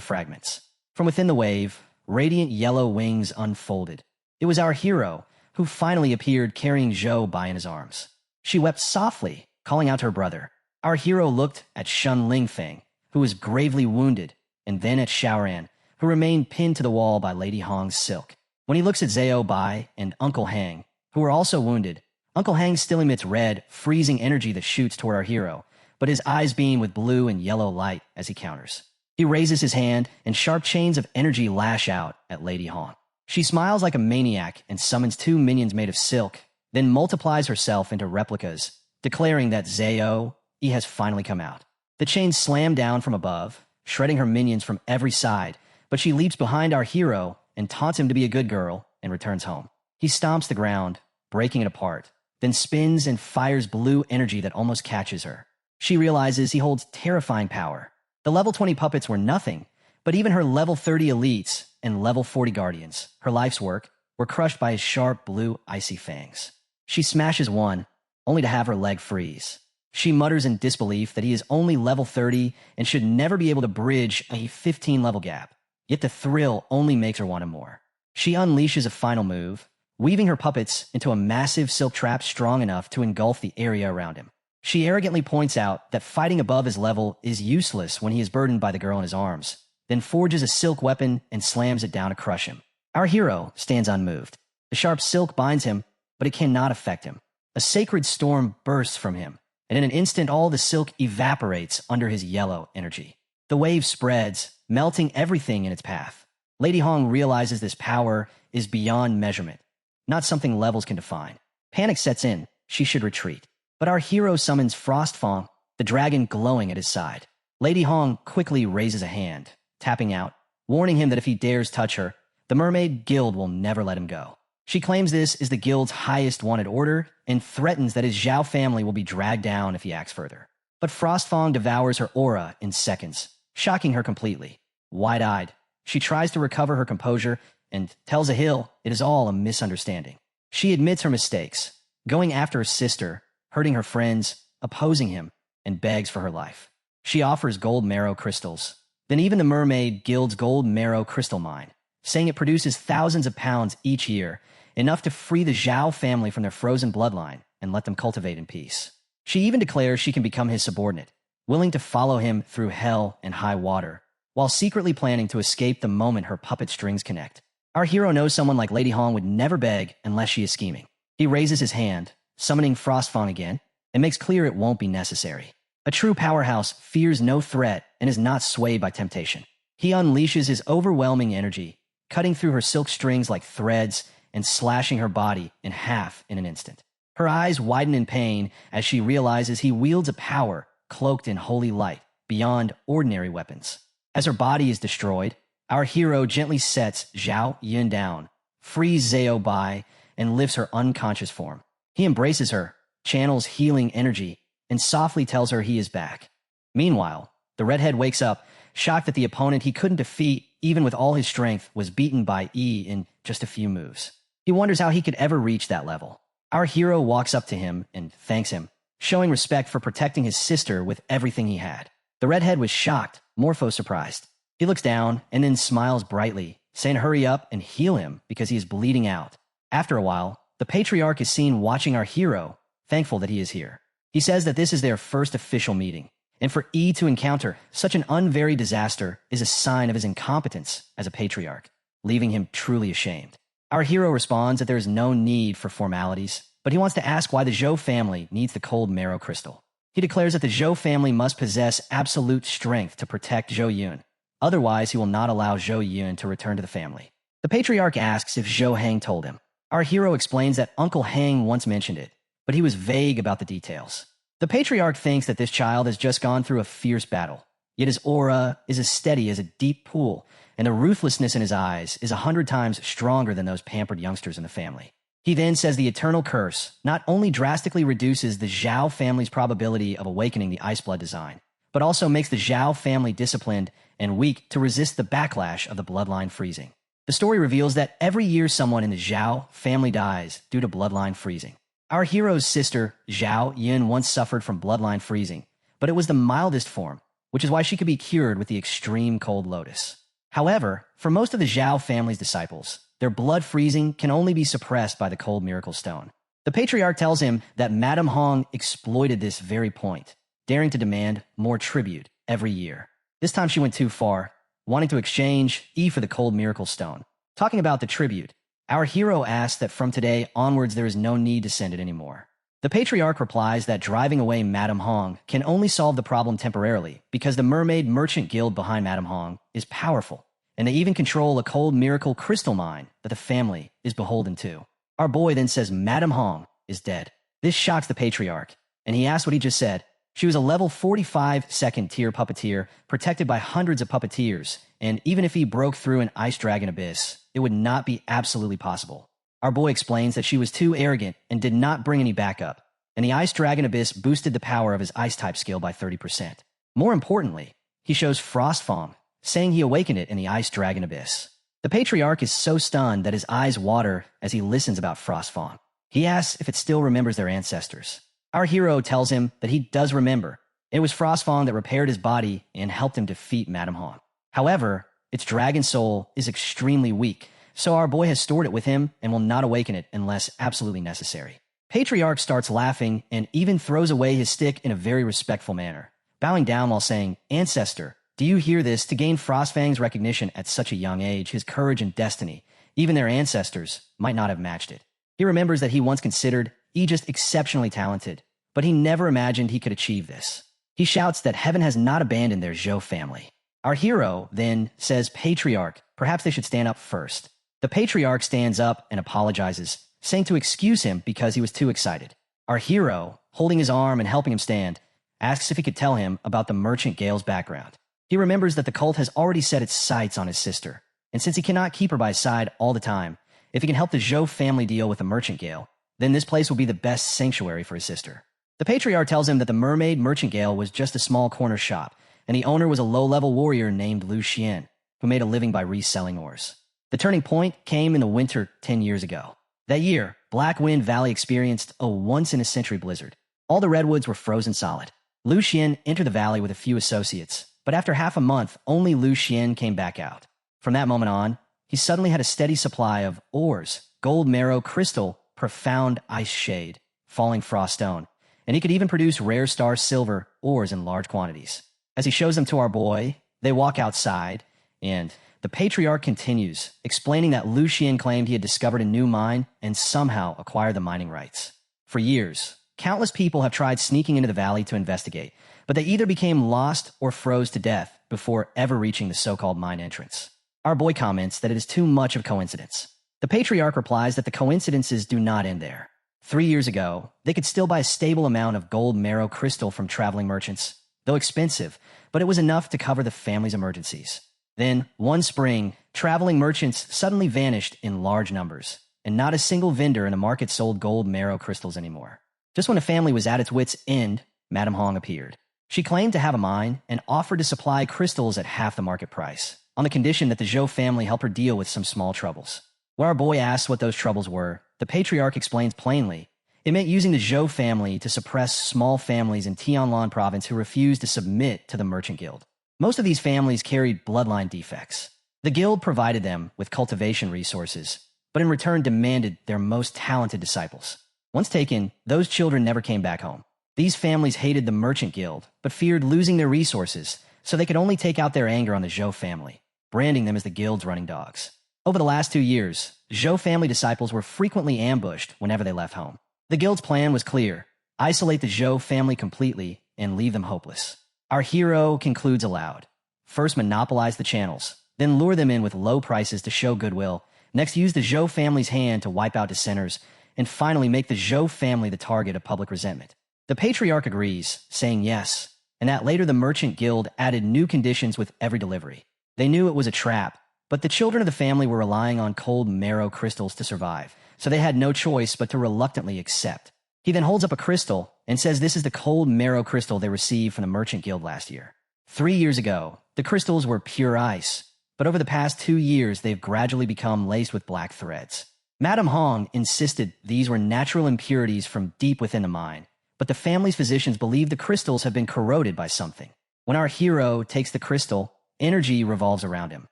fragments. From within the wave, radiant yellow wings unfolded. It was our hero, who finally appeared carrying Zhou Bai in his arms. She wept softly, calling out to her brother. Our hero looked at Shun Lingfeng, who was gravely wounded, and then at Xiaoran, who remained pinned to the wall by Lady Hong's silk. When he looks at Zhou Bai and Uncle Hang, who are also wounded, Uncle Hang still emits red, freezing energy that shoots toward our hero, but his eyes beam with blue and yellow light as he counters. He raises his hand, and sharp chains of energy lash out at Lady Hong. She smiles like a maniac and summons 2 minions made of silk, then multiplies herself into replicas, declaring that Zhou Yi has finally come out. The chains slam down from above, shredding her minions from every side, but she leaps behind our hero and taunts him to be a good girl and returns home. He stomps the ground, breaking it apart, then spins and fires blue energy that almost catches her. She realizes he holds terrifying power. The level 20 puppets were nothing, but even her level 30 elites and level 40 guardians, her life's work, were crushed by his sharp blue icy fangs. She smashes one, only to have her leg freeze. She mutters in disbelief that he is only level 30 and should never be able to bridge a 15-level gap. Yet the thrill only makes her want him more. She unleashes a final move, weaving her puppets into a massive silk trap strong enough to engulf the area around him. She arrogantly points out that fighting above his level is useless when he is burdened by the girl in his arms, then forges a silk weapon and slams it down to crush him. Our hero stands unmoved. The sharp silk binds him, but it cannot affect him. A sacred storm bursts from him, and in an instant all the silk evaporates under his yellow energy. The wave spreads, melting everything in its path. Lady Hong realizes this power is beyond measurement, not something levels can define. Panic sets in. She should retreat. But our hero summons Frostfang, the dragon glowing at his side. Lady Hong quickly raises a hand, tapping out, warning him that if he dares touch her, the Mermaid Guild will never let him go. She claims this is the guild's highest wanted order and threatens that his Zhao family will be dragged down if he acts further. But Frostfang devours her aura in seconds, shocking her completely. Wide-eyed, she tries to recover her composure and tells Ahil it is all a misunderstanding. She admits her mistakes, going after her sister, hurting her friends, opposing him, and begs for her life. She offers gold marrow crystals, then even the Mermaid Guild's gold marrow crystal mine, saying it produces thousands of pounds each year, enough to free the Zhao family from their frozen bloodline and let them cultivate in peace. She even declares she can become his subordinate, willing to follow him through hell and high water, while secretly planning to escape the moment her puppet strings connect. Our hero knows someone like Lady Hong would never beg unless she is scheming. He raises his hand, summoning Frostfang again, and makes clear it won't be necessary. A true powerhouse fears no threat and is not swayed by temptation. He unleashes his overwhelming energy, cutting through her silk strings like threads and slashing her body in half in an instant. Her eyes widen in pain as she realizes he wields a power cloaked in holy light beyond ordinary weapons. As her body is destroyed, our hero gently sets Zhao Yun down, frees Zhou Bai, and lifts her unconscious form. He embraces her, channels healing energy, and softly tells her he is back. Meanwhile, the redhead wakes up, shocked that the opponent he couldn't defeat, even with all his strength, was beaten by Yi in just a few moves. He wonders how he could ever reach that level. Our hero walks up to him and thanks him, showing respect for protecting his sister with everything he had. The redhead was shocked, Morpho surprised. He looks down and then smiles brightly, saying hurry up and heal him because he is bleeding out. After a while, the patriarch is seen watching our hero, thankful that he is here. He says that this is their first official meeting, and for E to encounter such an unvaried disaster is a sign of his incompetence as a patriarch, leaving him truly ashamed. Our hero responds that there is no need for formalities, but he wants to ask why the Zhou family needs the cold marrow crystal. He declares that the Zhou family must possess absolute strength to protect Zhou Yun. Otherwise, he will not allow Zhou Yun to return to the family. The patriarch asks if Zhou Hang told him. Our hero explains that Uncle Hang once mentioned it, but he was vague about the details. The patriarch thinks that this child has just gone through a fierce battle, yet his aura is as steady as a deep pool, and the ruthlessness in his eyes is 100 times stronger than those pampered youngsters in the family. He then says the eternal curse not only drastically reduces the Zhao family's probability of awakening the Ice Blood design, but also makes the Zhao family disciplined and weak to resist the backlash of the bloodline freezing. The story reveals that every year someone in the Zhao family dies due to bloodline freezing. Our hero's sister, Zhao Yin, once suffered from bloodline freezing, but it was the mildest form, which is why she could be cured with the extreme cold lotus. However, for most of the Zhao family's disciples, their blood freezing can only be suppressed by the cold miracle stone. The patriarch tells him that Madame Hong exploited this very point, daring to demand more tribute every year. This time she went too far, wanting to exchange E for the cold miracle stone. Talking about the tribute, our hero asks that from today onwards there is no need to send it anymore. The patriarch replies that driving away Madame Hong can only solve the problem temporarily because the mermaid merchant guild behind Madame Hong is powerful, and they even control a cold miracle crystal mine that the family is beholden to. Our boy then says Madame Hong is dead. This shocks the patriarch, and he asks what he just said. She was a level 45 second tier puppeteer, protected by hundreds of puppeteers, and even if he broke through an ice dragon abyss, it would not be absolutely possible. Our boy explains that she was too arrogant and did not bring any backup, and the ice dragon abyss boosted the power of his ice type skill by 30%. More importantly, he shows Frostfang, saying he awakened it in the ice dragon abyss. The patriarch is so stunned that his eyes water as he listens about Frostfang. He asks if it still remembers their ancestors. Our hero tells him that he does remember. It was Frostfang that repaired his body and helped him defeat Madame Hong. However, its dragon soul is extremely weak, so our boy has stored it with him and will not awaken it unless absolutely necessary. Patriarch starts laughing and even throws away his stick in a very respectful manner, bowing down while saying, "Ancestor, do you hear this? To gain Frostfang's recognition at such a young age, his courage and destiny, even their ancestors, might not have matched it." He remembers that he once considered Aegis exceptionally talented, but he never imagined he could achieve this. He shouts that heaven has not abandoned their Zhou family. Our hero then says, "Patriarch, perhaps they should stand up first." The patriarch stands up and apologizes, saying to excuse him because he was too excited. Our hero, holding his arm and helping him stand, asks if he could tell him about the merchant Gale's background. He remembers that the cult has already set its sights on his sister, and since he cannot keep her by his side all the time, if he can help the Zhou family deal with the merchant Gale, then this place will be the best sanctuary for his sister. The patriarch tells him that the mermaid merchant Gale was just a small corner shop, and the owner was a low-level warrior named Lu Xian, who made a living by reselling ores. The turning point came in the winter 10 years ago. That year, Black Wind Valley experienced a once-in-a-century blizzard. All the redwoods were frozen solid. Lu Xian entered the valley with a few associates, but after half a month, only Lu Xian came back out. From that moment on, he suddenly had a steady supply of ores, gold marrow, crystal, profound ice shade, falling frost stone, and he could even produce rare star silver ores in large quantities. As he shows them to our boy, they walk outside, and the patriarch continues, explaining that Lu Xian claimed he had discovered a new mine and somehow acquired the mining rights. For years, countless people have tried sneaking into the valley to investigate, but they either became lost or froze to death before ever reaching the so-called mine entrance. Our boy comments that it is too much of a coincidence. The patriarch replies that the coincidences do not end there. 3 years ago, they could still buy a stable amount of gold marrow crystal from traveling merchants, though expensive, but it was enough to cover the family's emergencies. Then, one spring, traveling merchants suddenly vanished in large numbers, and not a single vendor in the market sold gold marrow crystals anymore. Just when the family was at its wits' end, Madame Hong appeared. She claimed to have a mine and offered to supply crystals at half the market price, on the condition that the Zhou family help her deal with some small troubles. When our boy asks what those troubles were, the patriarch explains plainly, It meant using the Zhou family to suppress small families in Tianlan province who refused to submit to the merchant guild. Most of these families carried bloodline defects. The guild provided them with cultivation resources, but in return demanded their most talented disciples. Once taken, those children never came back home. These families hated the merchant guild, but feared losing their resources, so they could only take out their anger on the Zhou family, branding them as the guild's running dogs. Over the last 2 years, Zhou family disciples were frequently ambushed whenever they left home. The guild's plan was clear: isolate the Zhou family completely and leave them hopeless. Our hero concludes aloud. First, monopolize the channels, then lure them in with low prices to show goodwill. Next, use the Zhou family's hand to wipe out dissenters, and finally make the Zhou family the target of public resentment. The patriarch agrees, saying yes, and that later the merchant guild added new conditions with every delivery. They knew it was a trap, but the children of the family were relying on cold marrow crystals to survive, so they had no choice but to reluctantly accept. He then holds up a crystal and says this is the cold marrow crystal they received from the merchant guild last year. 3 years ago, the crystals were pure ice, but over the past 2 years they've gradually become laced with black threads. Madame Hong insisted these were natural impurities from deep within the mine, but the family's physicians believe the crystals have been corroded by something. When our hero takes the crystal, energy revolves around him.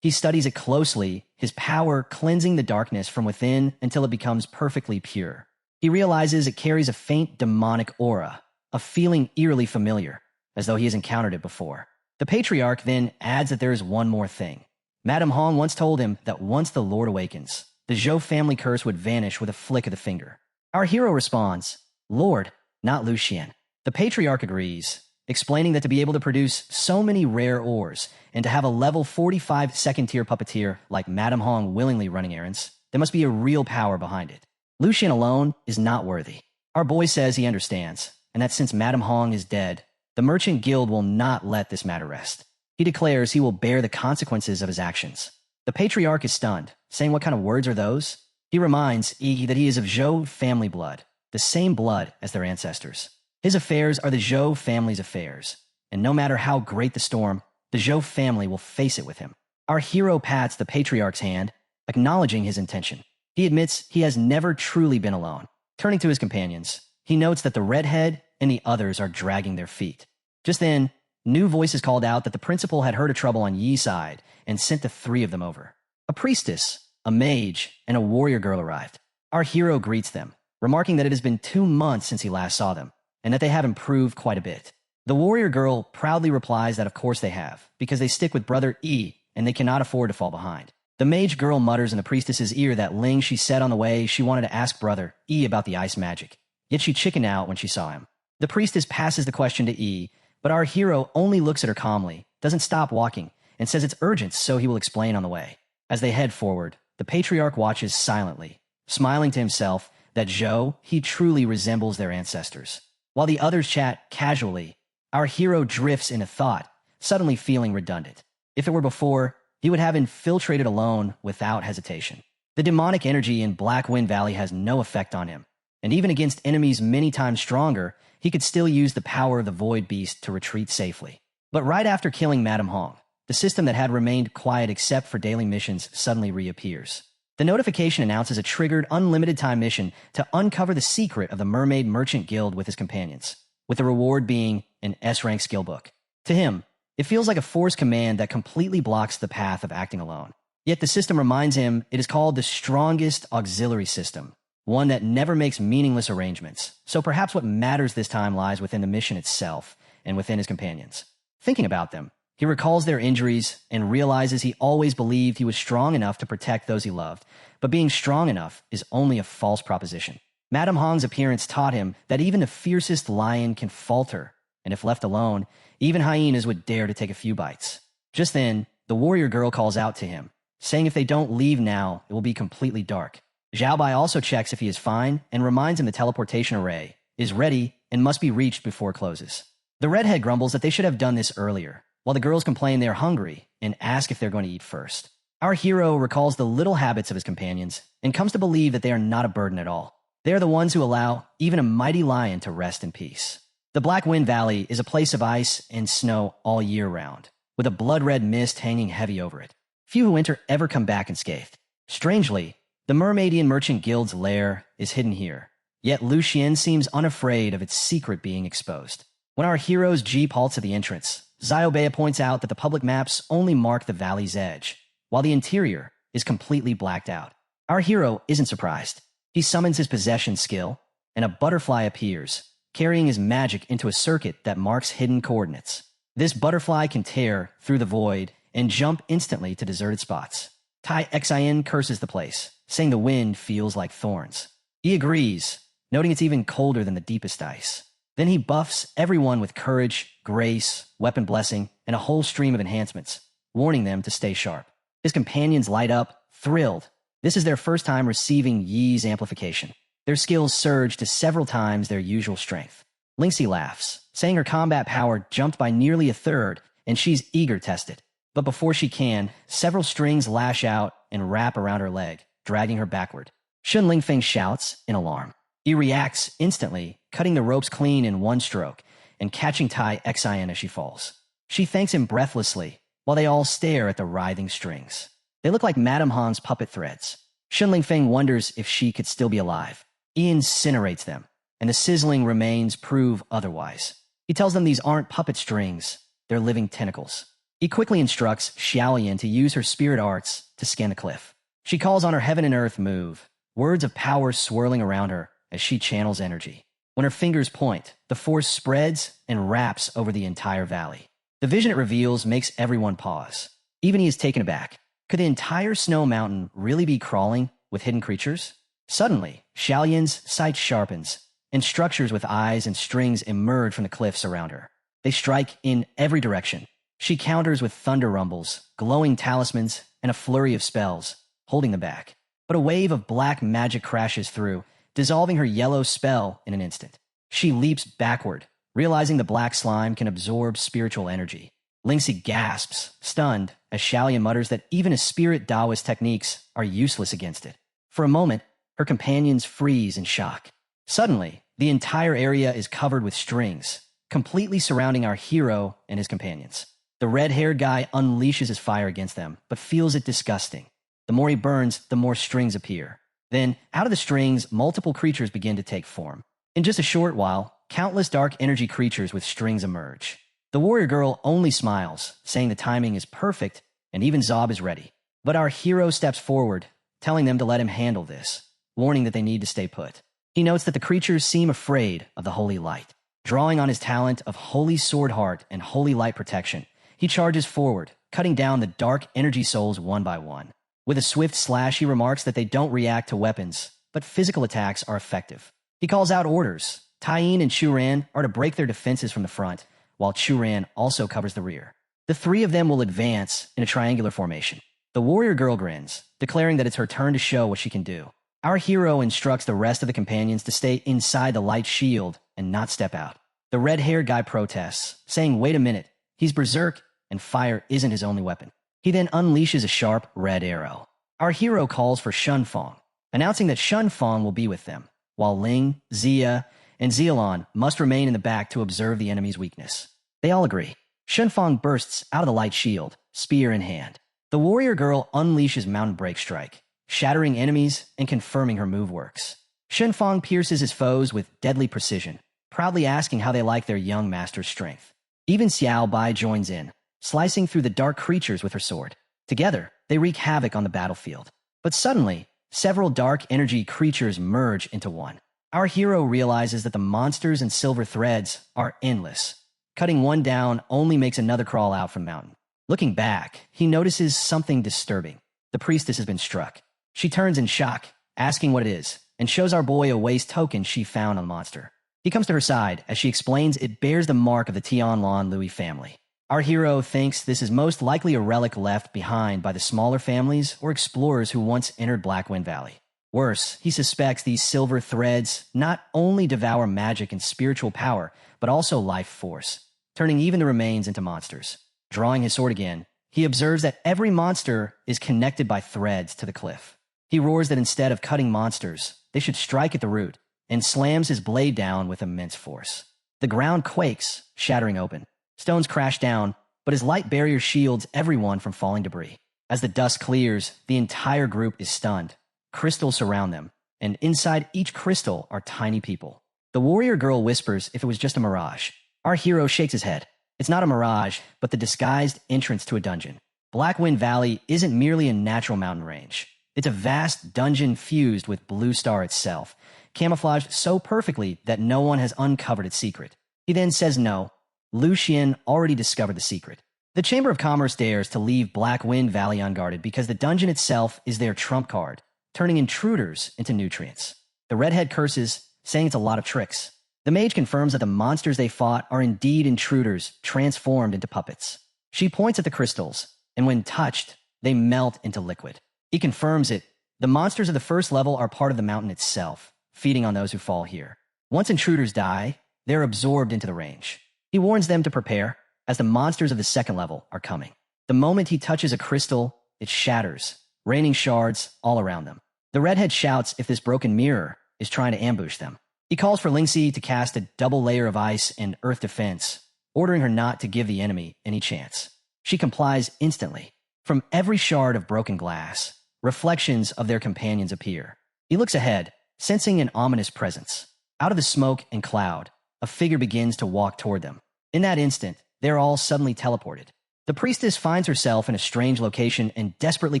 He studies it closely, his power cleansing the darkness from within until it becomes perfectly pure. He realizes it carries a faint demonic aura, a feeling eerily familiar, as though he has encountered it before. The patriarch then adds that there is one more thing. Madame Hong once told him that once the Lord awakens, the Zhou family curse would vanish with a flick of the finger. Our hero responds, Lord, not Lucian. The patriarch agrees, explaining that to be able to produce so many rare ores and to have a level 45 second-tier puppeteer like Madame Hong willingly running errands, there must be a real power behind it. Lucian alone is not worthy. Our boy says he understands, and that since Madame Hong is dead, the merchant guild will not let this matter rest. He declares he will bear the consequences of his actions. The patriarch is stunned, saying what kind of words are those? He reminds Yi that he is of Zhou family blood, the same blood as their ancestors. His affairs are the Zhou family's affairs, and no matter how great the storm, the Zhou family will face it with him. Our hero pats the patriarch's hand, acknowledging his intention. He admits he has never truly been alone. Turning to his companions, he notes that the redhead and the others are dragging their feet. Just then, new voices called out that the principal had heard of trouble on Yi's side and sent the 3 of them over. A priestess, a mage, and a warrior girl arrived. Our hero greets them, remarking that it has been 2 months since he last saw them, and that they have improved quite a bit. The warrior girl proudly replies that of course they have, because they stick with brother Yi, and they cannot afford to fall behind. The mage girl mutters in the priestess's ear that Ling she said on the way she wanted to ask brother Yi about the ice magic, yet she chickened out when she saw him. The priestess passes the question to Yi, but our hero only looks at her calmly, doesn't stop walking, and says it's urgent so he will explain on the way. As they head forward, the patriarch watches silently, smiling to himself that Zhou, he truly resembles their ancestors. While the others chat casually, our hero drifts into thought, suddenly feeling redundant. If it were before, he would have infiltrated alone without hesitation. The demonic energy in Black Wind Valley has no effect on him, and even against enemies many times stronger, he could still use the power of the Void Beast to retreat safely. But right after killing Madame Hong, the system that had remained quiet except for daily missions suddenly reappears. The notification announces a triggered unlimited time mission to uncover the secret of the Mermaid Merchant Guild with his companions, with the reward being an S-rank skill book. To him, it feels like a forced command that completely blocks the path of acting alone. Yet the system reminds him it is called the strongest auxiliary system, one that never makes meaningless arrangements. So perhaps what matters this time lies within the mission itself and within his companions. Thinking about them, he recalls their injuries and realizes he always believed he was strong enough to protect those he loved, but being strong enough is only a false proposition. Madame Hong's appearance taught him that even the fiercest lion can falter, and if left alone, even hyenas would dare to take a few bites. Just then, the warrior girl calls out to him, saying if they don't leave now, it will be completely dark. Zhao Bai also checks if he is fine and reminds him the teleportation array is ready and must be reached before it closes. The redhead grumbles that they should have done this earlier, while the girls complain they are hungry and ask if they're going to eat first. Our hero recalls the little habits of his companions and comes to believe that they are not a burden at all. They are the ones who allow even a mighty lion to rest in peace. The Black Wind Valley is a place of ice and snow all year round, with a blood-red mist hanging heavy over it. Few who enter ever come back unscathed. Strangely, the Mermaidian Merchant Guild's lair is hidden here, Yet Lucien seems unafraid of its secret being exposed. When our heroes jeep halts at the entrance, Zyobea points out that the public maps only mark the valley's edge, while the interior is completely blacked out. Our hero isn't surprised. He summons his possession skill, and a butterfly appears, carrying his magic into a circuit that marks hidden coordinates. This butterfly can tear through the void and jump instantly to deserted spots. Tai Xian curses the place, saying the wind feels like thorns. He agrees, noting it's even colder than the deepest ice. Then he buffs everyone with courage, grace, weapon blessing, and a whole stream of enhancements, warning them to stay sharp. His companions light up, thrilled. This is their first time receiving Yi's amplification. Their skills surge to several times their usual strength. Lynxie laughs, saying her combat power jumped by nearly a third, and she's eager to test it. But before she can, several strings lash out and wrap around her leg, dragging her backward. Shun Lingfeng shouts in alarm. He reacts instantly, cutting the ropes clean in one stroke and catching Tai Xian as she falls. She thanks him breathlessly, while they all stare at the writhing strings. They look like Madame Han's puppet threads. Shun Lingfeng wonders if she could still be alive. He incinerates them, and the sizzling remains prove otherwise. He tells them these aren't puppet strings, they're living tentacles. He quickly instructs Xiaoyan to use her spirit arts to scan the cliff. She calls on her heaven and earth move, words of power swirling around her as she channels energy. When her fingers point, the force spreads and wraps over the entire valley. The vision it reveals makes everyone pause. Even he is taken aback. Could the entire snow mountain really be crawling with hidden creatures? Suddenly, Xiaoyan's sight sharpens, and structures with eyes and strings emerge from the cliffs around her. They strike in every direction. She counters with thunder rumbles, glowing talismans, and a flurry of spells, holding them back. But a wave of black magic crashes through, dissolving her yellow spell in an instant. She leaps backward, realizing the black slime can absorb spiritual energy. Lingxi gasps, stunned, as Xiaoyan mutters that even his spirit Taoist techniques are useless against it. For a moment, her companions freeze in shock. Suddenly, the entire area is covered with strings, completely surrounding our hero and his companions. The red-haired guy unleashes his fire against them, but feels it disgusting. The more he burns, the more strings appear. Then, out of the strings, multiple creatures begin to take form. In just a short while, countless dark energy creatures with strings emerge. The warrior girl only smiles, saying the timing is perfect, and even Zob is ready. But our hero steps forward, telling them to let him handle this, warning that they need to stay put. He notes that the creatures seem afraid of the holy light. Drawing on his talent of Holy Sword Heart and Holy Light Protection, he charges forward, cutting down the dark energy souls one by one. With a swift slash, he remarks that they don't react to weapons, but physical attacks are effective. He calls out orders. Taiyin and Churan are to break their defenses from the front, while Churan also covers the rear. The three of them will advance in a triangular formation. The warrior girl grins, declaring that it's her turn to show what she can do. Our hero instructs the rest of the companions to stay inside the light shield and not step out. The red-haired guy protests, saying, "Wait a minute, he's berserk, and fire isn't his only weapon." He then unleashes a sharp red arrow. Our hero calls for Shunfang, announcing that Shunfang will be with them, while Ling, Zia, and Xialan must remain in the back to observe the enemy's weakness. They all agree. Shunfang bursts out of the light shield, spear in hand. The warrior girl unleashes Mountain Break Strike, shattering enemies and confirming her move works. Shunfang pierces his foes with deadly precision, proudly asking how they like their young master's strength. Even Xiao Bai joins in, slicing through the dark creatures with her sword. Together, they wreak havoc on the battlefield. But suddenly, several dark energy creatures merge into one. Our hero realizes that the monsters and silver threads are endless. Cutting one down only makes another crawl out from the mountain. Looking back, he notices something disturbing. The priestess has been struck. She turns in shock, asking what it is, and shows our boy a waste token she found on the monster. He comes to her side as she explains it bears the mark of the Tianlan Louis family. Our hero thinks this is most likely a relic left behind by the smaller families or explorers who once entered Blackwind Valley. Worse, he suspects these silver threads not only devour magic and spiritual power, but also life force, turning even the remains into monsters. Drawing his sword again, he observes that every monster is connected by threads to the cliff. He roars that instead of cutting monsters, they should strike at the root, and slams his blade down with immense force. The ground quakes, shattering open. Stones crash down, but his light barrier shields everyone from falling debris. As the dust clears, the entire group is stunned. Crystals surround them, and inside each crystal are tiny people. The warrior girl whispers if it was just a mirage. Our hero shakes his head. It's not a mirage, but the disguised entrance to a dungeon. Blackwind Valley isn't merely a natural mountain range. It's a vast dungeon fused with Blue Star itself, camouflaged so perfectly that no one has uncovered its secret. He then says no. Lu Xian already discovered the secret. The Chamber of Commerce dares to leave Blackwind Valley unguarded because the dungeon itself is their trump card, turning intruders into nutrients. The redhead curses, saying it's a lot of tricks. The mage confirms that the monsters they fought are indeed intruders transformed into puppets. She points at the crystals, and when touched, they melt into liquid. He confirms it. The monsters of the first level are part of the mountain itself, feeding on those who fall here. Once intruders die, they're absorbed into the range. He warns them to prepare, as the monsters of the second level are coming. The moment he touches a crystal, it shatters, raining shards all around them. The redhead shouts if this broken mirror is trying to ambush them. He calls for Lingxi to cast a double layer of ice and earth defense, ordering her not to give the enemy any chance. She complies instantly. From every shard of broken glass, reflections of their companions appear. He looks ahead, sensing an ominous presence. Out of the smoke and cloud, a figure begins to walk toward them. In that instant, they're all suddenly teleported. The priestess finds herself in a strange location and desperately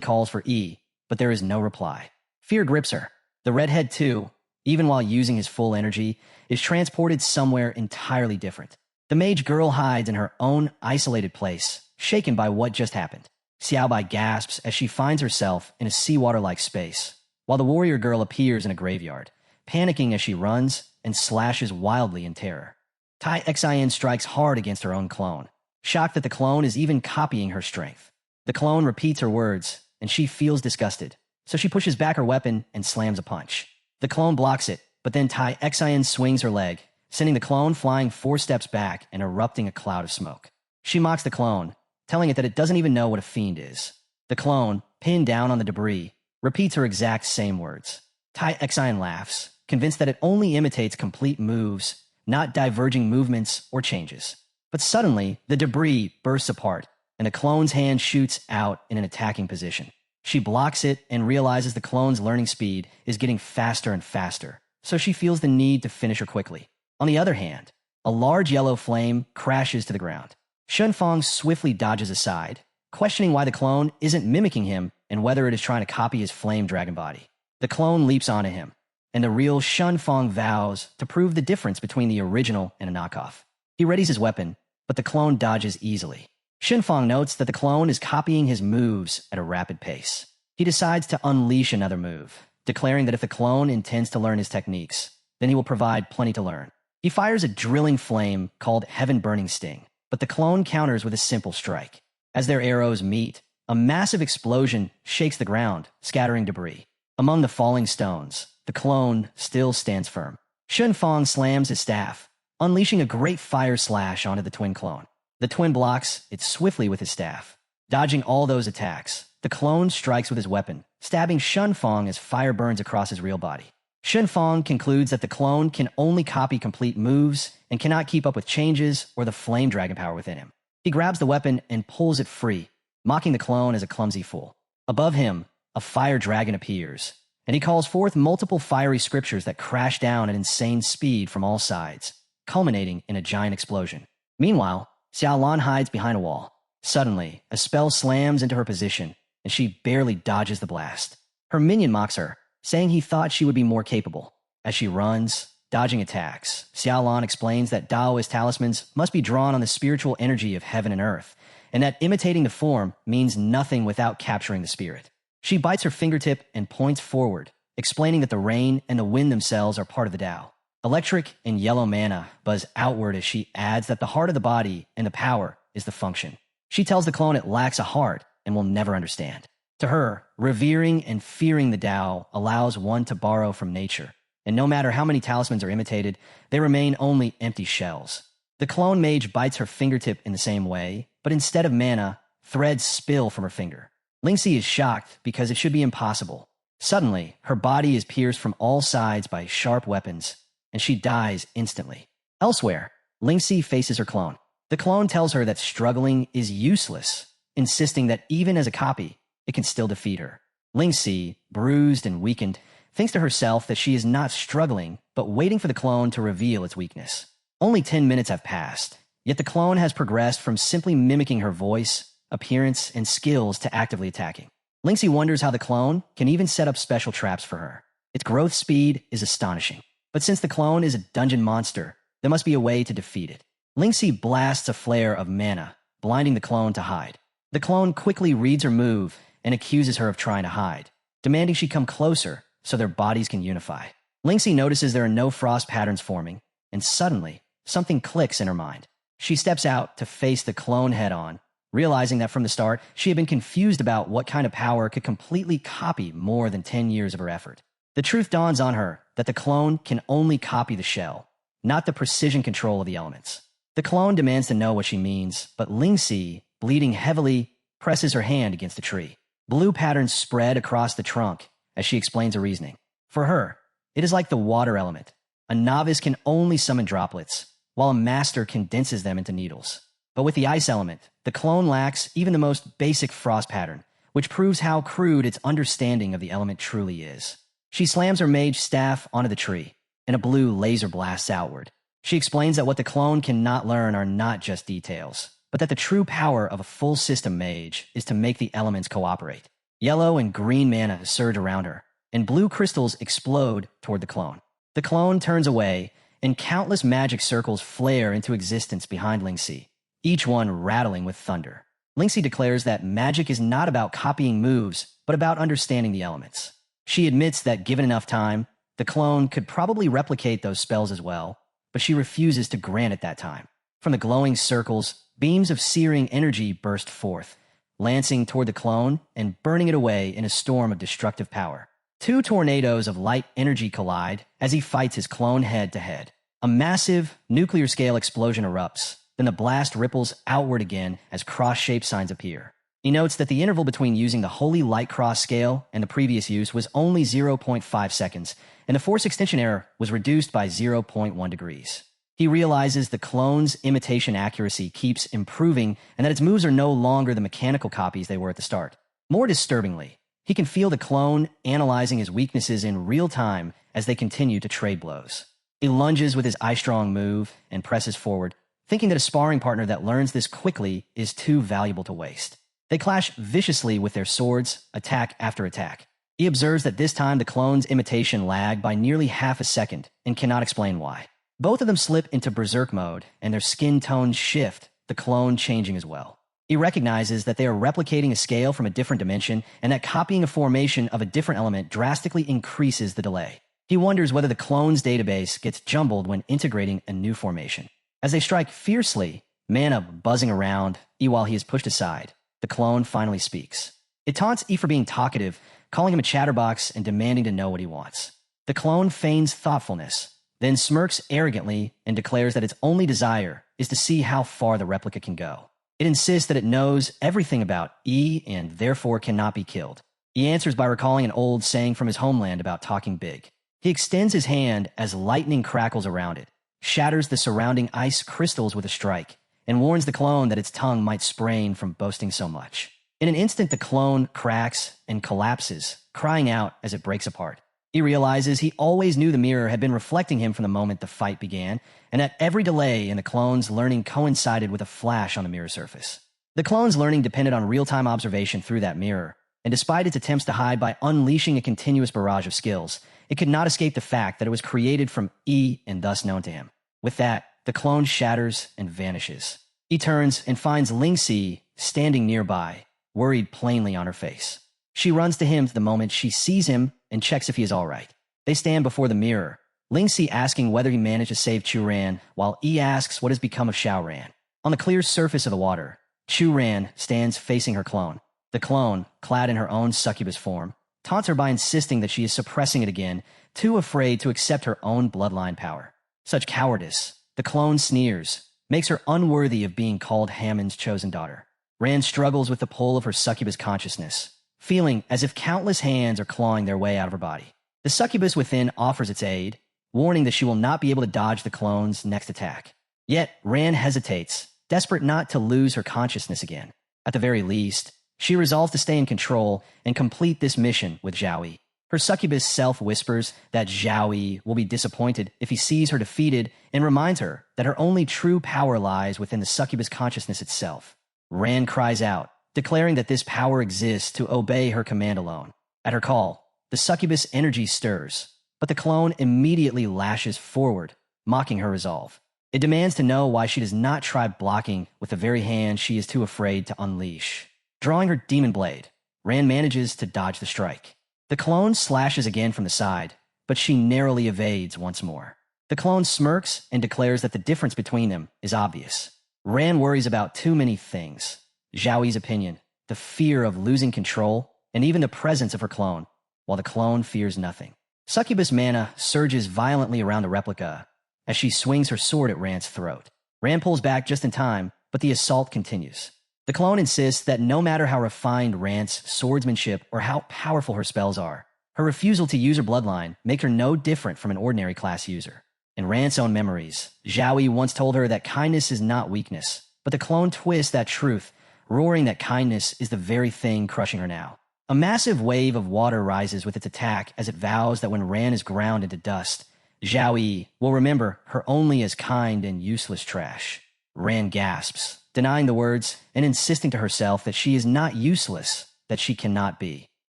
calls for E, but there is no reply. Fear grips her. The redhead, too, even while using his full energy, is transported somewhere entirely different. The mage girl hides in her own isolated place, shaken by what just happened. Xiaobai gasps as she finds herself in a seawater-like space, while the warrior girl appears in a graveyard, panicking as she runs and slashes wildly in terror. Tai Xian strikes hard against her own clone, shocked that the clone is even copying her strength. The clone repeats her words, and she feels disgusted, so she pushes back her weapon and slams a punch. The clone blocks it, but then Tai Xian swings her leg, sending the clone flying 4 steps back and erupting a cloud of smoke. She mocks the clone, telling it that it doesn't even know what a fiend is. The clone, pinned down on the debris, repeats her exact same words. Tai Xian laughs, convinced that it only imitates complete moves, not diverging movements or changes. But suddenly, the debris bursts apart, and the clone's hand shoots out in an attacking position. She blocks it and realizes the clone's learning speed is getting faster and faster, so she feels the need to finish her quickly. On the other hand, a large yellow flame crashes to the ground. Shunfang swiftly dodges aside, questioning why the clone isn't mimicking him and whether it is trying to copy his flame dragon body. The clone leaps onto him, and the real Shunfang vows to prove the difference between the original and a knockoff. He readies his weapon, but the clone dodges easily. Shunfang notes that the clone is copying his moves at a rapid pace. He decides to unleash another move, declaring that if the clone intends to learn his techniques, then he will provide plenty to learn. He fires a drilling flame called Heaven Burning Sting, but the clone counters with a simple strike. As their arrows meet, a massive explosion shakes the ground, scattering debris. Among the falling stones, the clone still stands firm. Shunfang slams his staff, unleashing a great fire slash onto the twin clone. The twin blocks it swiftly with his staff. Dodging all those attacks, the clone strikes with his weapon, stabbing Shunfang as fire burns across his real body. Shunfang concludes that the clone can only copy complete moves and cannot keep up with changes or the flame dragon power within him. He grabs the weapon and pulls it free, mocking the clone as a clumsy fool. Above him, a fire dragon appears, and he calls forth multiple fiery scriptures that crash down at insane speed from all sides, culminating in a giant explosion. Meanwhile, Xiaolan hides behind a wall. Suddenly, a spell slams into her position, and she barely dodges the blast. Her minion mocks her, saying he thought she would be more capable. As she runs, dodging attacks, Xiaolan explains that Daoist talismans must be drawn on the spiritual energy of heaven and earth, and that imitating the form means nothing without capturing the spirit. She bites her fingertip and points forward, explaining that the rain and the wind themselves are part of the Tao. Electric and yellow mana buzz outward as she adds that the heart of the body and the power is the function. She tells the clone it lacks a heart and will never understand. To her, revering and fearing the Tao allows one to borrow from nature, and no matter how many talismans are imitated, they remain only empty shells. The clone mage bites her fingertip in the same way, but instead of mana, threads spill from her finger. Lingxi is shocked because it should be impossible. Suddenly, her body is pierced from all sides by sharp weapons, and she dies instantly. Elsewhere, Lingxi faces her clone. The clone tells her that struggling is useless, insisting that even as a copy, it can still defeat her. Lingxi, bruised and weakened, thinks to herself that she is not struggling, but waiting for the clone to reveal its weakness. Only 10 minutes have passed, yet the clone has progressed from simply mimicking her voice, appearance, and skills to actively attacking. Lingxi wonders how the clone can even set up special traps for her. Its growth speed is astonishing. But since the clone is a dungeon monster, there must be a way to defeat it. Lingxi blasts a flare of mana, blinding the clone to hide. The clone quickly reads her move and accuses her of trying to hide, demanding she come closer so their bodies can unify. Lingxi notices there are no frost patterns forming, and suddenly, something clicks in her mind. She steps out to face the clone head-on, realizing that from the start, she had been confused about what kind of power could completely copy more than 10 years of her effort. The truth dawns on her that the clone can only copy the shell, not the precision control of the elements. The clone demands to know what she means, but Lingxi, bleeding heavily, presses her hand against the tree. Blue patterns spread across the trunk as she explains her reasoning. For her, it is like the water element. A novice can only summon droplets, while a master condenses them into needles. But with the ice element, the clone lacks even the most basic frost pattern, which proves how crude its understanding of the element truly is. She slams her mage staff onto the tree, and a blue laser blasts outward. She explains that what the clone cannot learn are not just details, but that the true power of a full system mage is to make the elements cooperate. Yellow and green mana surge around her, and blue crystals explode toward the clone. The clone turns away, and countless magic circles flare into existence behind Lingxi, each one rattling with thunder. Lingxi declares that magic is not about copying moves, but about understanding the elements. She admits that given enough time, the clone could probably replicate those spells as well, but she refuses to grant it that time. From the glowing circles, beams of searing energy burst forth, lancing toward the clone and burning it away in a storm of destructive power. Two tornadoes of light energy collide as he fights his clone head-to-head. A massive, nuclear-scale explosion erupts, then the blast ripples outward again as cross-shaped signs appear. He notes that the interval between using the Holy Light Cross scale and the previous use was only 0.5 seconds, and the force extension error was reduced by 0.1 degrees. He realizes the clone's imitation accuracy keeps improving and that its moves are no longer the mechanical copies they were at the start. More disturbingly, he can feel the clone analyzing his weaknesses in real time as they continue to trade blows. He lunges with his eye-strong move and presses forward, thinking that a sparring partner that learns this quickly is too valuable to waste. They clash viciously with their swords, attack after attack. He observes that this time the clone's imitation lagged by nearly half a second and cannot explain why. Both of them slip into berserk mode and their skin tones shift, the clone changing as well. He recognizes that they are replicating a scale from a different dimension and that copying a formation of a different element drastically increases the delay. He wonders whether the clone's database gets jumbled when integrating a new formation. As they strike fiercely, mana buzzing around, while he is pushed aside, the clone finally speaks. It taunts E for being talkative, calling him a chatterbox and demanding to know what he wants. The clone feigns thoughtfulness, then smirks arrogantly and declares that its only desire is to see how far the replica can go. It insists that it knows everything about E and therefore cannot be killed. He answers by recalling an old saying from his homeland about talking big. He extends his hand as lightning crackles around it, shatters the surrounding ice crystals with a strike, and warns the clone that its tongue might sprain from boasting so much. In an instant, the clone cracks and collapses, crying out as it breaks apart. He realizes he always knew the mirror had been reflecting him from the moment the fight began, and that every delay in the clone's learning coincided with a flash on the mirror surface. The clone's learning depended on real-time observation through that mirror, and despite its attempts to hide by unleashing a continuous barrage of skills, it could not escape the fact that it was created from E and thus known to him. With that, the clone shatters and vanishes. He turns and finds Lingxi standing nearby, worried plainly on her face. She runs to him the moment she sees him and checks if he is all right. They stand before the mirror, Lingxi asking whether he managed to save Chu-Ran, while E asks what has become of Xiao-Ran. On the clear surface of the water, Chu-Ran stands facing her clone. The clone, clad in her own succubus form, taunts her by insisting that she is suppressing it again, too afraid to accept her own bloodline power. Such cowardice, the clone sneers, makes her unworthy of being called Hammond's chosen daughter. Ran struggles with the pull of her succubus consciousness, feeling as if countless hands are clawing their way out of her body. The succubus within offers its aid, warning that she will not be able to dodge the clone's next attack. Yet, Ran hesitates, desperate not to lose her consciousness again. At the very least, she resolves to stay in control and complete this mission with Zhao Yi. Her succubus self whispers that Zhao will be disappointed if he sees her defeated and reminds her that her only true power lies within the succubus consciousness itself. Ran cries out, declaring that this power exists to obey her command alone. At her call, the succubus energy stirs, but the clone immediately lashes forward, mocking her resolve. It demands to know why she does not try blocking with the very hand she is too afraid to unleash. Drawing her demon blade, Ran manages to dodge the strike. The clone slashes again from the side, but she narrowly evades once more. The clone smirks and declares that the difference between them is obvious. Ran worries about too many things: Zhao's opinion, the fear of losing control, and even the presence of her clone, while the clone fears nothing. Succubus mana surges violently around the replica as she swings her sword at Ran's throat. Ran pulls back just in time, but the assault continues. The clone insists that no matter how refined Ran's swordsmanship or how powerful her spells are, her refusal to use her bloodline makes her no different from an ordinary class user. In Ran's own memories, Zhao once told her that kindness is not weakness, but the clone twists that truth, roaring that kindness is the very thing crushing her now. A massive wave of water rises with its attack as it vows that when Ran is ground into dust, Zhao will remember her only as kind and useless trash. Ran gasps, denying the words and insisting to herself that she is not useless, that she cannot be.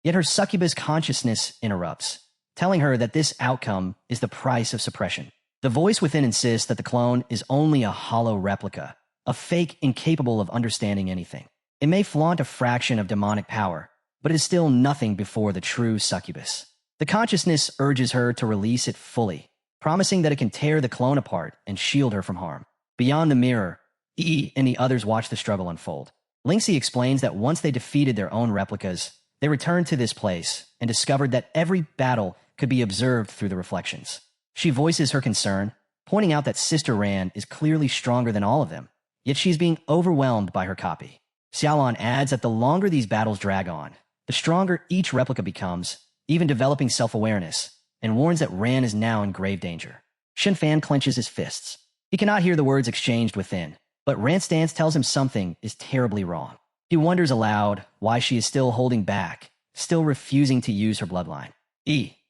Yet her succubus consciousness interrupts, telling her that this outcome is the price of suppression. The voice within insists that the clone is only a hollow replica, a fake incapable of understanding anything. It may flaunt a fraction of demonic power, but it is still nothing before the true succubus. The consciousness urges her to release it fully, promising that it can tear the clone apart and shield her from harm. Beyond the mirror, and the others watch the struggle unfold. Lingxi explains that once they defeated their own replicas, they returned to this place and discovered that every battle could be observed through the reflections. She voices her concern, pointing out that Sister Ran is clearly stronger than all of them, yet she is being overwhelmed by her copy. Xiaolan adds that the longer these battles drag on, the stronger each replica becomes, even developing self-awareness, and warns that Ran is now in grave danger. Shenfan clenches his fists. He cannot hear the words exchanged within, but Ran's stance tells him something is terribly wrong. He wonders aloud why she is still holding back, still refusing to use her bloodline.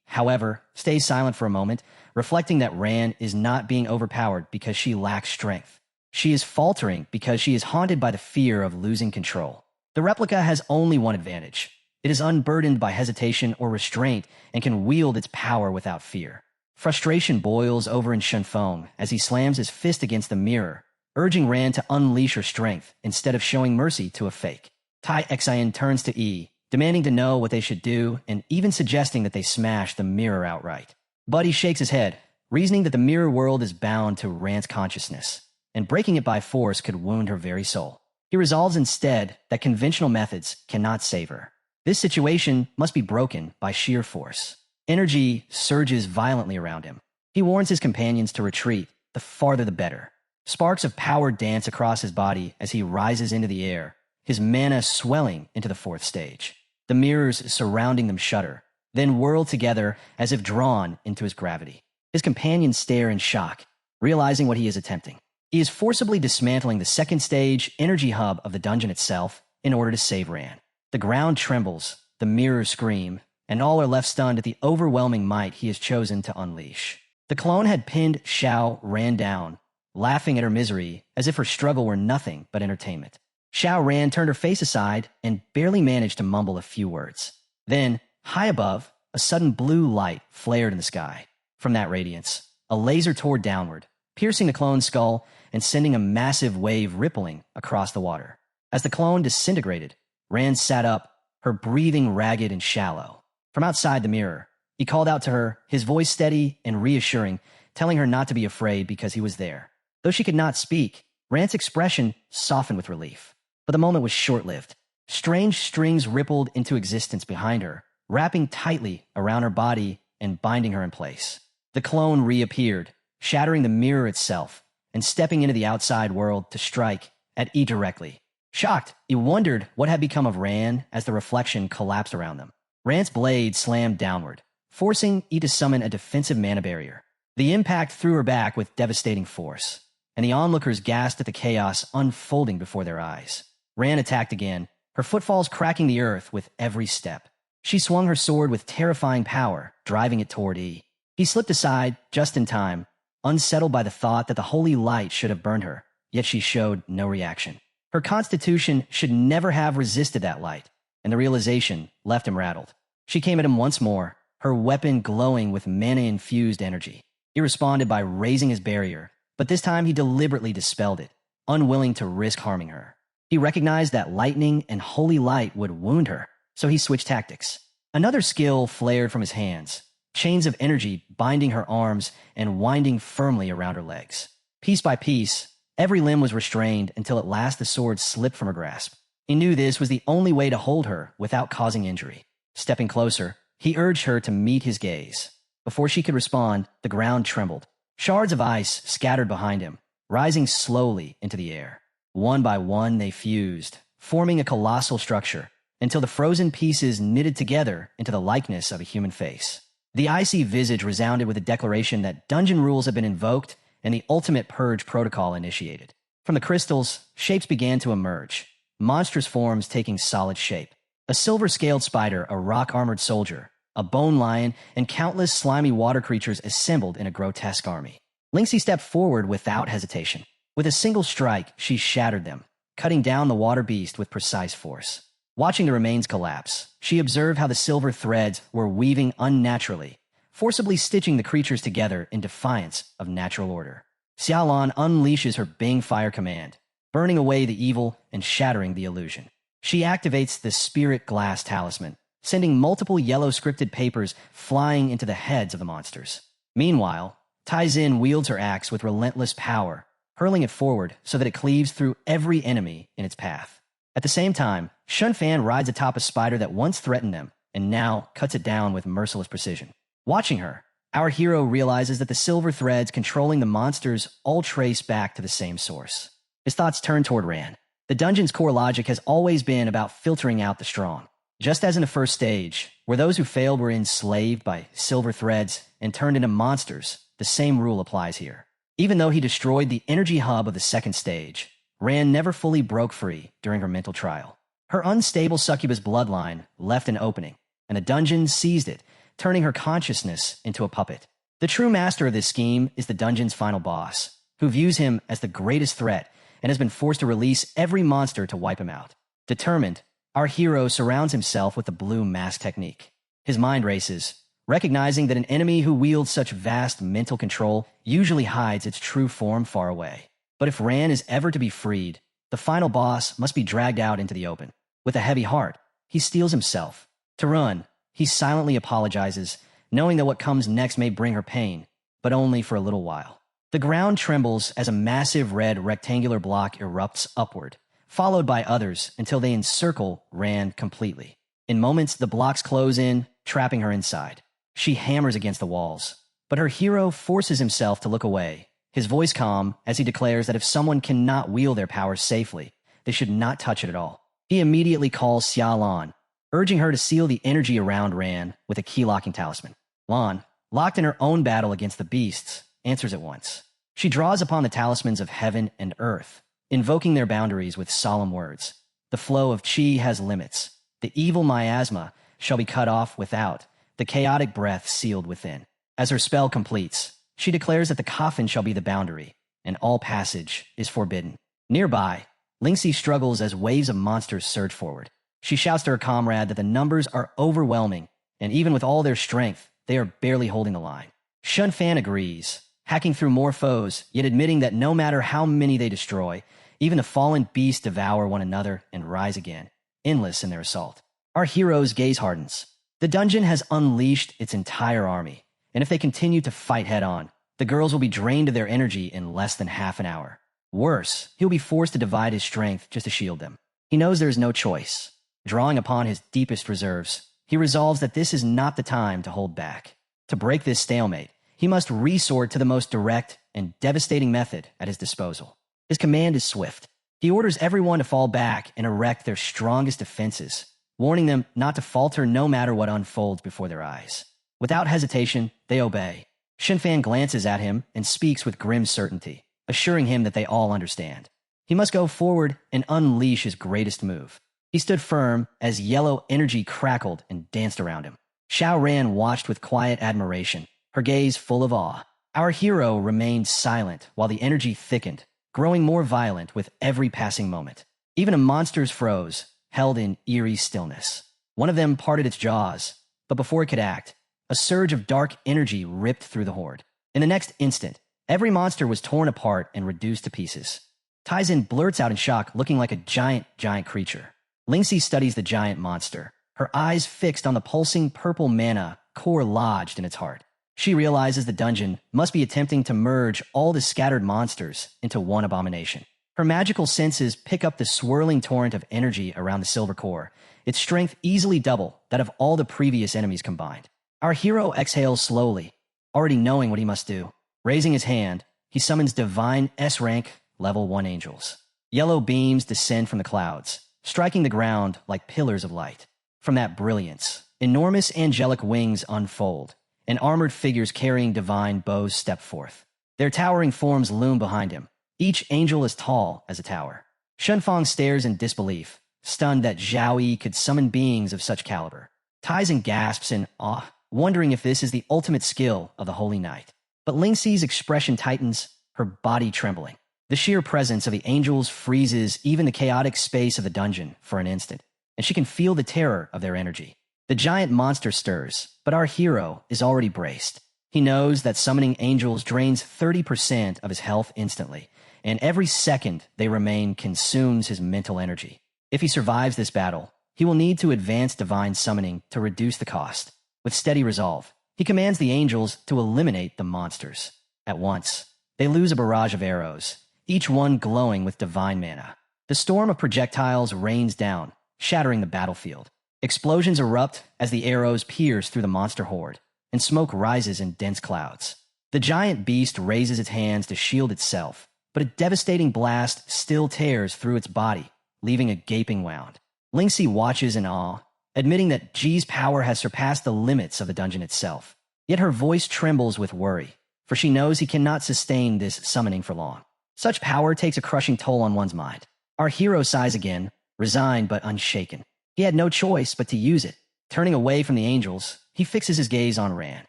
However, stays silent for a moment, reflecting that Ran is not being overpowered because she lacks strength. She is faltering because she is haunted by the fear of losing control. The replica has only one advantage. It is unburdened by hesitation or restraint and can wield its power without fear. Frustration boils over in Shenfeng as he slams his fist against the mirror, urging Ran to unleash her strength instead of showing mercy to a fake. Tai Xian turns to demanding to know what they should do and even suggesting that they smash the mirror outright. But he shakes his head, reasoning that the mirror world is bound to Ran's consciousness, and breaking it by force could wound her very soul. He resolves instead that conventional methods cannot save her. This situation must be broken by sheer force. Energy surges violently around him. He warns his companions to retreat, the farther the better. Sparks of power dance across his body as he rises into the air, his mana swelling into the fourth stage. The mirrors surrounding them shudder, then whirl together as if drawn into his gravity. His companions stare in shock, realizing what he is attempting. He is forcibly dismantling the second stage energy hub of the dungeon itself in order to save Ran. The ground trembles, the mirrors scream, and all are left stunned at the overwhelming might he has chosen to unleash. The clone had pinned Xiao Ran down, laughing at her misery as if her struggle were nothing but entertainment. Xiao Ran turned her face aside and barely managed to mumble a few words. Then, high above, a sudden blue light flared in the sky. From that radiance, a laser tore downward, piercing the clone's skull and sending a massive wave rippling across the water. As the clone disintegrated, Ran sat up, her breathing ragged and shallow. From outside the mirror, he called out to her, his voice steady and reassuring, telling her not to be afraid because he was there. Though she could not speak, Ran's expression softened with relief. But the moment was short-lived. Strange strings rippled into existence behind her, wrapping tightly around her body and binding her in place. The clone reappeared, shattering the mirror itself, and stepping into the outside world to strike at directly. Shocked, he wondered what had become of Ran as the reflection collapsed around them. Ran's blade slammed downward, forcing to summon a defensive mana barrier. The impact threw her back with devastating force, and the onlookers gasped at the chaos unfolding before their eyes. Ran attacked again, her footfalls cracking the earth with every step. She swung her sword with terrifying power, driving it toward Yi. He slipped aside just in time, unsettled by the thought that the holy light should have burned her, yet she showed no reaction. Her constitution should never have resisted that light, and the realization left him rattled. She came at him once more, her weapon glowing with mana-infused energy. He responded by raising his barrier, but this time he deliberately dispelled it, unwilling to risk harming her. He recognized that lightning and holy light would wound her, so he switched tactics. Another skill flared from his hands, chains of energy binding her arms and winding firmly around her legs. Piece by piece, every limb was restrained until at last the sword slipped from her grasp. He knew this was the only way to hold her without causing injury. Stepping closer, he urged her to meet his gaze. Before she could respond, the ground trembled. Shards of ice scattered behind him, rising slowly into the air. One by one, they fused, forming a colossal structure, until the frozen pieces knitted together into the likeness of a human face. The icy visage resounded with a declaration that dungeon rules had been invoked and the ultimate purge protocol initiated. From the crystals, shapes began to emerge, monstrous forms taking solid shape. A silver-scaled spider, a rock-armored soldier, a bone lion, and countless slimy water creatures assembled in a grotesque army. Lynxie stepped forward without hesitation. With a single strike, she shattered them, cutting down the water beast with precise force. Watching the remains collapse, she observed how the silver threads were weaving unnaturally, forcibly stitching the creatures together in defiance of natural order. Xiaolan unleashes her Bing Fire command, burning away the evil and shattering the illusion. She activates the Spirit Glass Talisman, sending multiple yellow scripted papers flying into the heads of the monsters. Meanwhile, Tai Xin wields her axe with relentless power, hurling it forward so that it cleaves through every enemy in its path. At the same time, Shun Fan rides atop a spider that once threatened them and now cuts it down with merciless precision. Watching her, our hero realizes that the silver threads controlling the monsters all trace back to the same source. His thoughts turn toward Ran. The dungeon's core logic has always been about filtering out the strong. Just as in the first stage, where those who failed were enslaved by silver threads and turned into monsters, the same rule applies here. Even though he destroyed the energy hub of the second stage, Ran never fully broke free during her mental trial. Her unstable succubus bloodline left an opening, and the dungeon seized it, turning her consciousness into a puppet. The true master of this scheme is the dungeon's final boss, who views him as the greatest threat and has been forced to release every monster to wipe him out. Determined, our hero surrounds himself with the blue mask technique. His mind races, recognizing that an enemy who wields such vast mental control usually hides its true form far away. But if Ran is ever to be freed, the final boss must be dragged out into the open. With a heavy heart, he steels himself. To run, he silently apologizes, knowing that what comes next may bring her pain, but only for a little while. The ground trembles as a massive red rectangular block erupts upward, followed by others until they encircle Ran completely. In moments, the blocks close in, trapping her inside. She hammers against the walls, but her hero forces himself to look away, his voice calm as he declares that if someone cannot wield their power safely, they should not touch it at all. He immediately calls Xia Lan, urging her to seal the energy around Ran with a key-locking talisman. Lan, locked in her own battle against the beasts, answers at once. She draws upon the talismans of heaven and earth, invoking their boundaries with solemn words. The flow of chi has limits. The evil miasma shall be cut off without, the chaotic breath sealed within. As her spell completes, she declares that the coffin shall be the boundary, and all passage is forbidden. Nearby, Lynxie struggles as waves of monsters surge forward. She shouts to her comrade that the numbers are overwhelming, and even with all their strength, they are barely holding the line. Shun Fan agrees, hacking through more foes, yet admitting that no matter how many they destroy, even the fallen beasts devour one another and rise again, endless in their assault. Our hero's gaze hardens. The dungeon has unleashed its entire army, and if they continue to fight head-on, the girls will be drained of their energy in less than half an hour. Worse, he'll be forced to divide his strength just to shield them. He knows there is no choice. Drawing upon his deepest reserves, he resolves that this is not the time to hold back. To break this stalemate, he must resort to the most direct and devastating method at his disposal. His command is swift. He orders everyone to fall back and erect their strongest defenses, warning them not to falter no matter what unfolds before their eyes. Without hesitation, they obey. Shinfan glances at him and speaks with grim certainty, assuring him that they all understand. He must go forward and unleash his greatest move. He stood firm as yellow energy crackled and danced around him. Xiao Ran watched with quiet admiration, her gaze full of awe. Our hero remained silent while the energy thickened, growing more violent with every passing moment. Even the monsters froze, held in eerie stillness. One of them parted its jaws, but before it could act, a surge of dark energy ripped through the horde. In the next instant, every monster was torn apart and reduced to pieces. Taizin blurts out in shock, looking like a giant creature. Lingxi studies the giant monster, her eyes fixed on the pulsing purple mana core lodged in its heart. She realizes the dungeon must be attempting to merge all the scattered monsters into one abomination. Her magical senses pick up the swirling torrent of energy around the silver core, its strength easily double that of all the previous enemies combined. Our hero exhales slowly, already knowing what he must do. Raising his hand, he summons divine S-rank level 1 angels. Yellow beams descend from the clouds, striking the ground like pillars of light. From that brilliance, enormous angelic wings unfold, and armored figures carrying divine bows step forth. Their towering forms loom behind him, each angel as tall as a tower. Shunfang stares in disbelief, stunned that Zhao Yi could summon beings of such caliber. Taizin gasps in awe, wondering if this is the ultimate skill of the Holy Knight. But Lingxi's expression tightens, her body trembling. The sheer presence of the angels freezes even the chaotic space of the dungeon for an instant, and she can feel the terror of their energy. The giant monster stirs, but our hero is already braced. He knows that summoning angels drains 30% of his health instantly, and every second they remain consumes his mental energy. If he survives this battle, he will need to advance divine summoning to reduce the cost. With steady resolve, he commands the angels to eliminate the monsters. At once, they lose a barrage of arrows, each one glowing with divine mana. The storm of projectiles rains down, shattering the battlefield. Explosions erupt as the arrows pierce through the monster horde, and smoke rises in dense clouds. The giant beast raises its hands to shield itself, but a devastating blast still tears through its body, leaving a gaping wound. Lingxi watches in awe, admitting that Ji's power has surpassed the limits of the dungeon itself. Yet her voice trembles with worry, for she knows he cannot sustain this summoning for long. Such power takes a crushing toll on one's mind. Our hero sighs again, resigned but unshaken. He had no choice but to use it. Turning away from the angels, he fixes his gaze on Ran.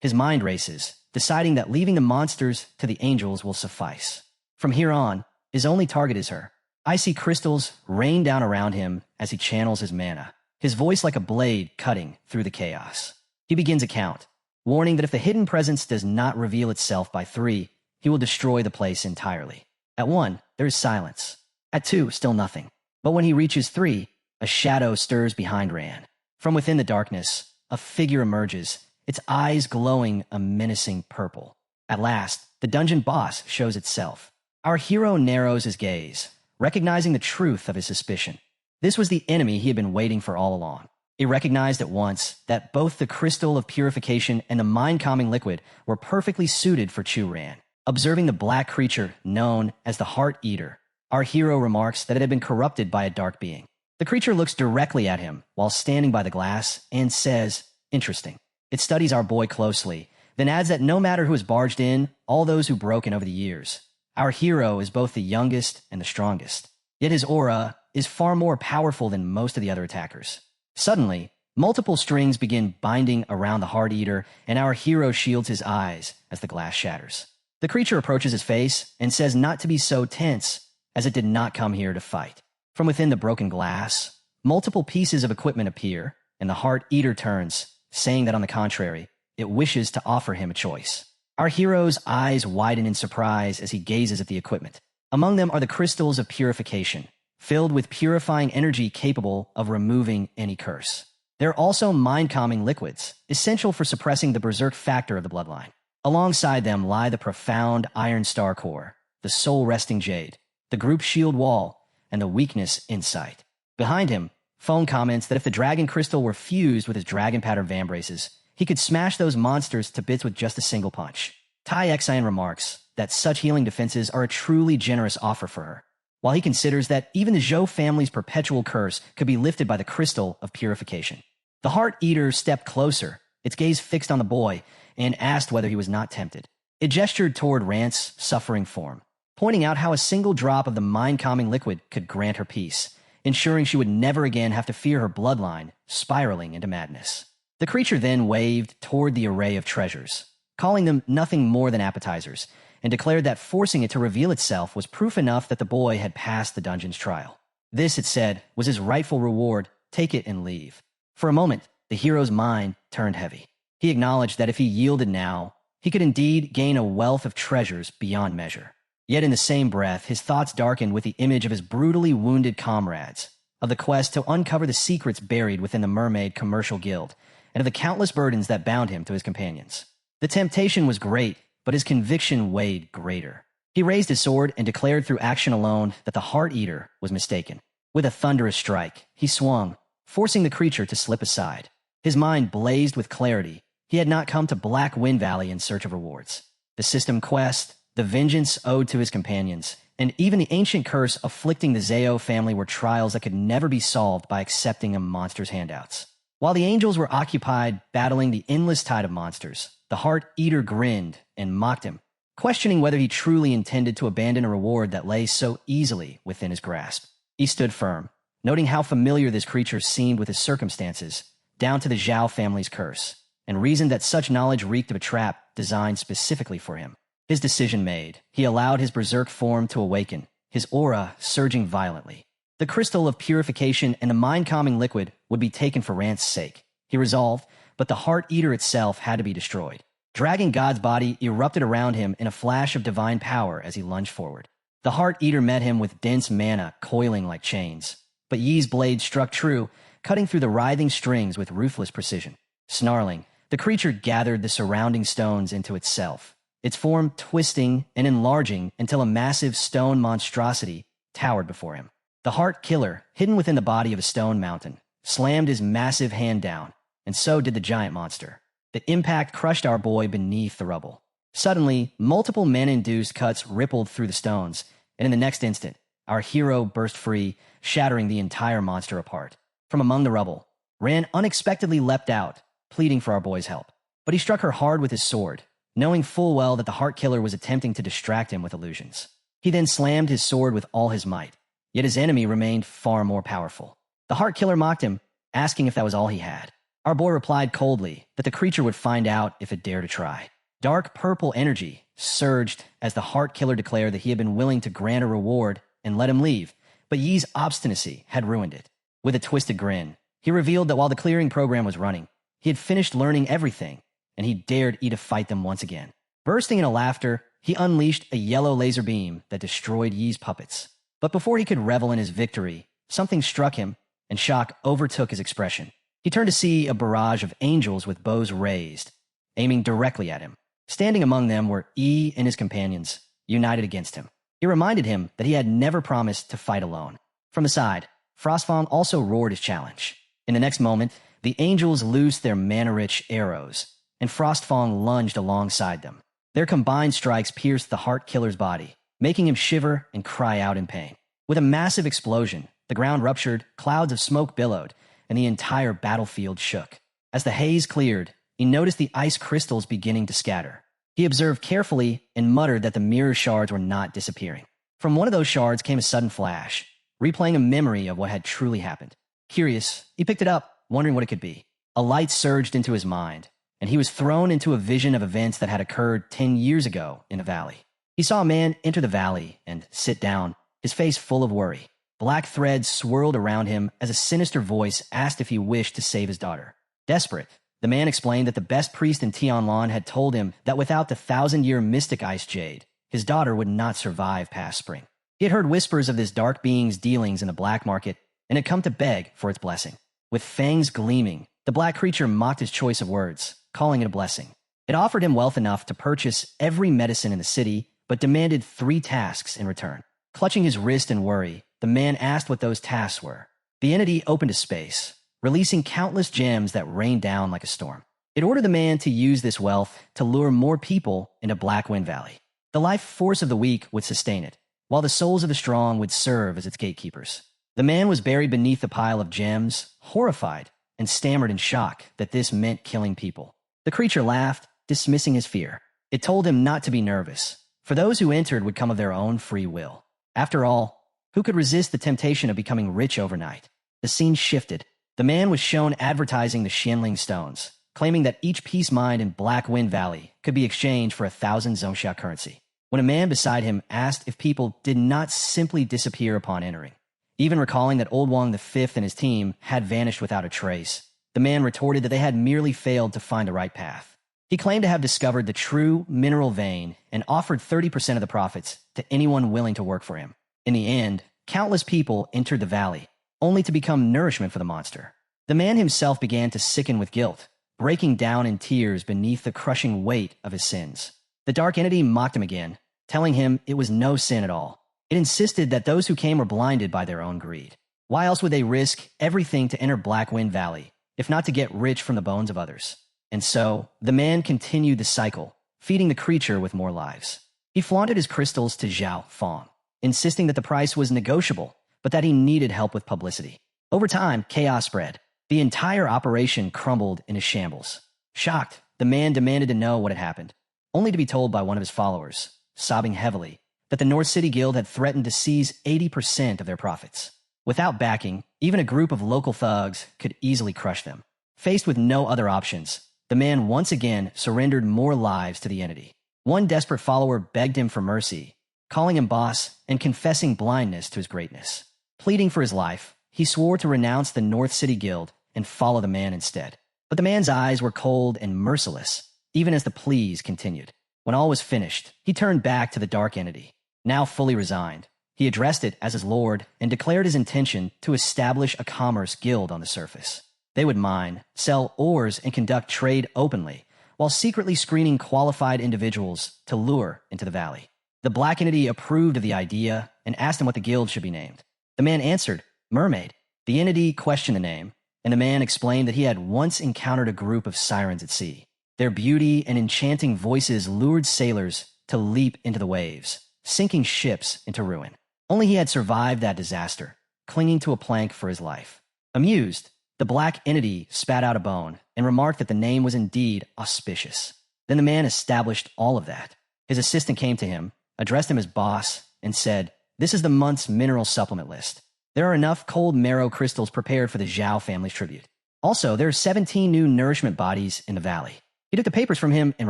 His mind races, deciding that leaving the monsters to the angels will suffice. From here on, his only target is her. Icy crystals rain down around him as he channels his mana, his voice like a blade cutting through the chaos. He begins a count, warning that if the hidden presence does not reveal itself by 3, he will destroy the place entirely. At 1, there is silence. At 2, still nothing. But when he reaches 3, a shadow stirs behind Ran. From within the darkness, a figure emerges, its eyes glowing a menacing purple. At last, the dungeon boss shows itself. Our hero narrows his gaze, recognizing the truth of his suspicion. This was the enemy he had been waiting for all along. He recognized at once that both the crystal of purification and the mind-calming liquid were perfectly suited for Chu Ran. Observing the black creature known as the Heart Eater, our hero remarks that it had been corrupted by a dark being. The creature looks directly at him while standing by the glass and says, "Interesting." It studies our boy closely, then adds that no matter who has barged in, all those who broken over the years, our hero is both the youngest and the strongest. Yet his aura is far more powerful than most of the other attackers. Suddenly, multiple strings begin binding around the Heart Eater, and our hero shields his eyes as the glass shatters. The creature approaches his face and says not to be so tense, as it did not come here to fight. From within the broken glass, multiple pieces of equipment appear, and the Heart Eater turns, saying that on the contrary, it wishes to offer him a choice. Our hero's eyes widen in surprise as he gazes at the equipment. Among them are the crystals of purification, filled with purifying energy capable of removing any curse. There are also mind-calming liquids, essential for suppressing the berserk factor of the bloodline. Alongside them lie the profound Iron Star Core, the soul-resting Jade, the group shield wall, and the weakness Insight. Behind him, Fong comments that if the dragon crystal were fused with his dragon pattern vambraces, he could smash those monsters to bits with just a single punch. Tai Exine remarks that such healing defenses are a truly generous offer for her, while he considers that even the Zhou family's perpetual curse could be lifted by the crystal of purification. The Heart Eater stepped closer, its gaze fixed on the boy, and asked whether he was not tempted. It gestured toward Rant's suffering form, pointing out how a single drop of the mind-calming liquid could grant her peace, ensuring she would never again have to fear her bloodline spiraling into madness. The creature then waved toward the array of treasures, calling them nothing more than appetizers, and declared that forcing it to reveal itself was proof enough that the boy had passed the dungeon's trial. This, it said, was his rightful reward. Take it and leave. For a moment, the hero's mind turned heavy. He acknowledged that if he yielded now, he could indeed gain a wealth of treasures beyond measure. Yet in the same breath, his thoughts darkened with the image of his brutally wounded comrades, of the quest to uncover the secrets buried within the mermaid commercial guild, and of the countless burdens that bound him to his companions. The temptation was great, but his conviction weighed greater. He raised his sword and declared through action alone that the Heart Eater was mistaken. With a thunderous strike, he swung, forcing the creature to slip aside. His mind blazed with clarity. He had not come to Black Wind Valley in search of rewards. The system quest, the vengeance owed to his companions, and even the ancient curse afflicting the Zeo family were trials that could never be solved by accepting a monster's handouts. While the angels were occupied battling the endless tide of monsters, the Heart Eater grinned and mocked him, questioning whether he truly intended to abandon a reward that lay so easily within his grasp. He stood firm, noting how familiar this creature seemed with his circumstances, down to the Zhao family's curse, and reasoned that such knowledge reeked of a trap designed specifically for him. His decision made, he allowed his berserk form to awaken, his aura surging violently. The crystal of purification and the mind-calming liquid would be taken for Rant's sake, he resolved, but the Heart Eater itself had to be destroyed. Dragon God's body erupted around him in a flash of divine power as he lunged forward. The Heart Eater met him with dense mana coiling like chains, but Yi's blade struck true, cutting through the writhing strings with ruthless precision. Snarling, the creature gathered the surrounding stones into itself, its form twisting and enlarging until a massive stone monstrosity towered before him. The Heart Killer, hidden within the body of a stone mountain, slammed his massive hand down, and so did the giant monster. The impact crushed our boy beneath the rubble. Suddenly, multiple mana-induced cuts rippled through the stones, and in the next instant, our hero burst free, shattering the entire monster apart. From among the rubble, Ran unexpectedly leapt out, pleading for our boy's help. But he struck her hard with his sword, knowing full well that the Heart Killer was attempting to distract him with illusions. He then slammed his sword with all his might, yet his enemy remained far more powerful. The Heart Killer mocked him, asking if that was all he had. Our boy replied coldly that the creature would find out if it dared to try. Dark purple energy surged as the Heart Killer declared that he had been willing to grant a reward and let him leave, but Yi's obstinacy had ruined it. With a twisted grin, he revealed that while the clearing program was running, he had finished learning everything, and he dared Yi to fight them once again. Bursting into laughter, he unleashed a yellow laser beam that destroyed Yi's puppets. But before he could revel in his victory, something struck him, and shock overtook his expression. He turned to see a barrage of angels with bows raised, aiming directly at him. Standing among them were Yi and his companions, united against him. It reminded him that he had never promised to fight alone. From the side, Frostfang also roared his challenge. In the next moment, the angels loosed their mana-rich arrows, and Frostfang lunged alongside them. Their combined strikes pierced the Heart Killer's body, making him shiver and cry out in pain. With a massive explosion, the ground ruptured, clouds of smoke billowed, and the entire battlefield shook. As the haze cleared, he noticed the ice crystals beginning to scatter. He observed carefully and muttered that the mirror shards were not disappearing. From one of those shards came a sudden flash, replaying a memory of what had truly happened. Curious, he picked it up, wondering what it could be. A light surged into his mind, and he was thrown into a vision of events that had occurred 10 years ago in the valley. He saw a man enter the valley and sit down, his face full of worry. Black threads swirled around him as a sinister voice asked if he wished to save his daughter. Desperate, the man explained that the best priest in Tianlan had told him that without the 1,000-year mystic ice jade, his daughter would not survive past spring. He had heard whispers of this dark being's dealings in the black market and had come to beg for its blessing. With fangs gleaming, the black creature mocked his choice of words, calling it a blessing. It offered him wealth enough to purchase every medicine in the city, but demanded 3 tasks in return. Clutching his wrist in worry, the man asked what those tasks were. The entity opened a space, releasing countless gems that rained down like a storm. It ordered the man to use this wealth to lure more people into Black Wind Valley. The life force of the weak would sustain it, while the souls of the strong would serve as its gatekeepers. The man was buried beneath the pile of gems, horrified, and stammered in shock that this meant killing people. The creature laughed, dismissing his fear. It told him not to be nervous, for those who entered would come of their own free will. After all, Who could resist the temptation of becoming rich overnight? The scene shifted. The man was shown advertising the Xianling stones, claiming that each piece mined in Black Wind Valley could be exchanged for 1,000 Zhongxia currency. When a man beside him asked if people did not simply disappear upon entering, even recalling that Old Wang V and his team had vanished without a trace, the man retorted that they had merely failed to find the right path. He claimed to have discovered the true mineral vein and offered 30% of the profits to anyone willing to work for him. In the end, countless people entered the valley, only to become nourishment for the monster. The man himself began to sicken with guilt, breaking down in tears beneath the crushing weight of his sins. The dark entity mocked him again, telling him it was no sin at all. It insisted that those who came were blinded by their own greed. Why else would they risk everything to enter Black Wind Valley, if not to get rich from the bones of others? And so, the man continued the cycle, feeding the creature with more lives. He flaunted his crystals to Zhao Fong, insisting that the price was negotiable, but that he needed help with publicity. Over time, chaos spread. The entire operation crumbled into shambles. Shocked, the man demanded to know what had happened, only to be told by one of his followers, sobbing heavily, that the North City Guild had threatened to seize 80% of their profits. Without backing, even a group of local thugs could easily crush them. Faced with no other options, the man once again surrendered more lives to the entity. One desperate follower begged him for mercy, calling him boss and confessing blindness to his greatness. Pleading for his life, he swore to renounce the North City Guild and follow the man instead. But the man's eyes were cold and merciless, even as the pleas continued. When all was finished, he turned back to the dark entity. Now fully resigned, he addressed it as his lord and declared his intention to establish a commerce guild on the surface. They would mine, sell ores, and conduct trade openly, while secretly screening qualified individuals to lure into the valley. The black entity approved of the idea and asked him what the guild should be named. The man answered, Mermaid. The entity questioned the name, and the man explained that he had once encountered a group of sirens at sea. Their beauty and enchanting voices lured sailors to leap into the waves, sinking ships into ruin. Only he had survived that disaster, clinging to a plank for his life. Amused, the black entity spat out a bone and remarked that the name was indeed auspicious. Then the man established all of that. His assistant came to him, addressed him as boss, and said, This is the month's mineral supplement list. There are enough cold marrow crystals prepared for the Zhao family's tribute. Also, there are 17 new nourishment bodies in the valley. He took the papers from him and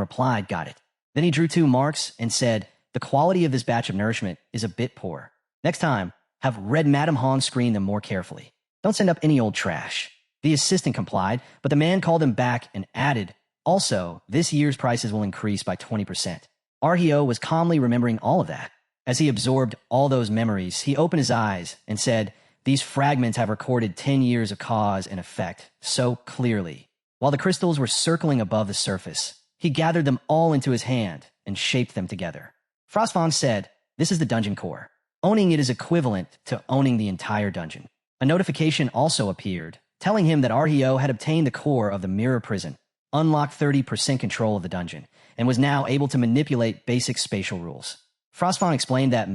replied, Got it. Then he drew 2 marks and said, The quality of this batch of nourishment is a bit poor. Next time, have Red Madam Hong screen them more carefully. Don't send up any old trash. The assistant complied, but the man called him back and added, Also, this year's prices will increase by 20%. Arhio was calmly remembering all of that. As he absorbed all those memories, he opened his eyes and said, These fragments have recorded 10 years of cause and effect so clearly. While the crystals were circling above the surface, he gathered them all into his hand and shaped them together. Frostfang said, This is the dungeon core. Owning it is equivalent to owning the entire dungeon. A notification also appeared, telling him that Arhio had obtained the core of the mirror prison, unlocked 30% control of the dungeon, and was now able to manipulate basic spatial rules. Frostfang explained that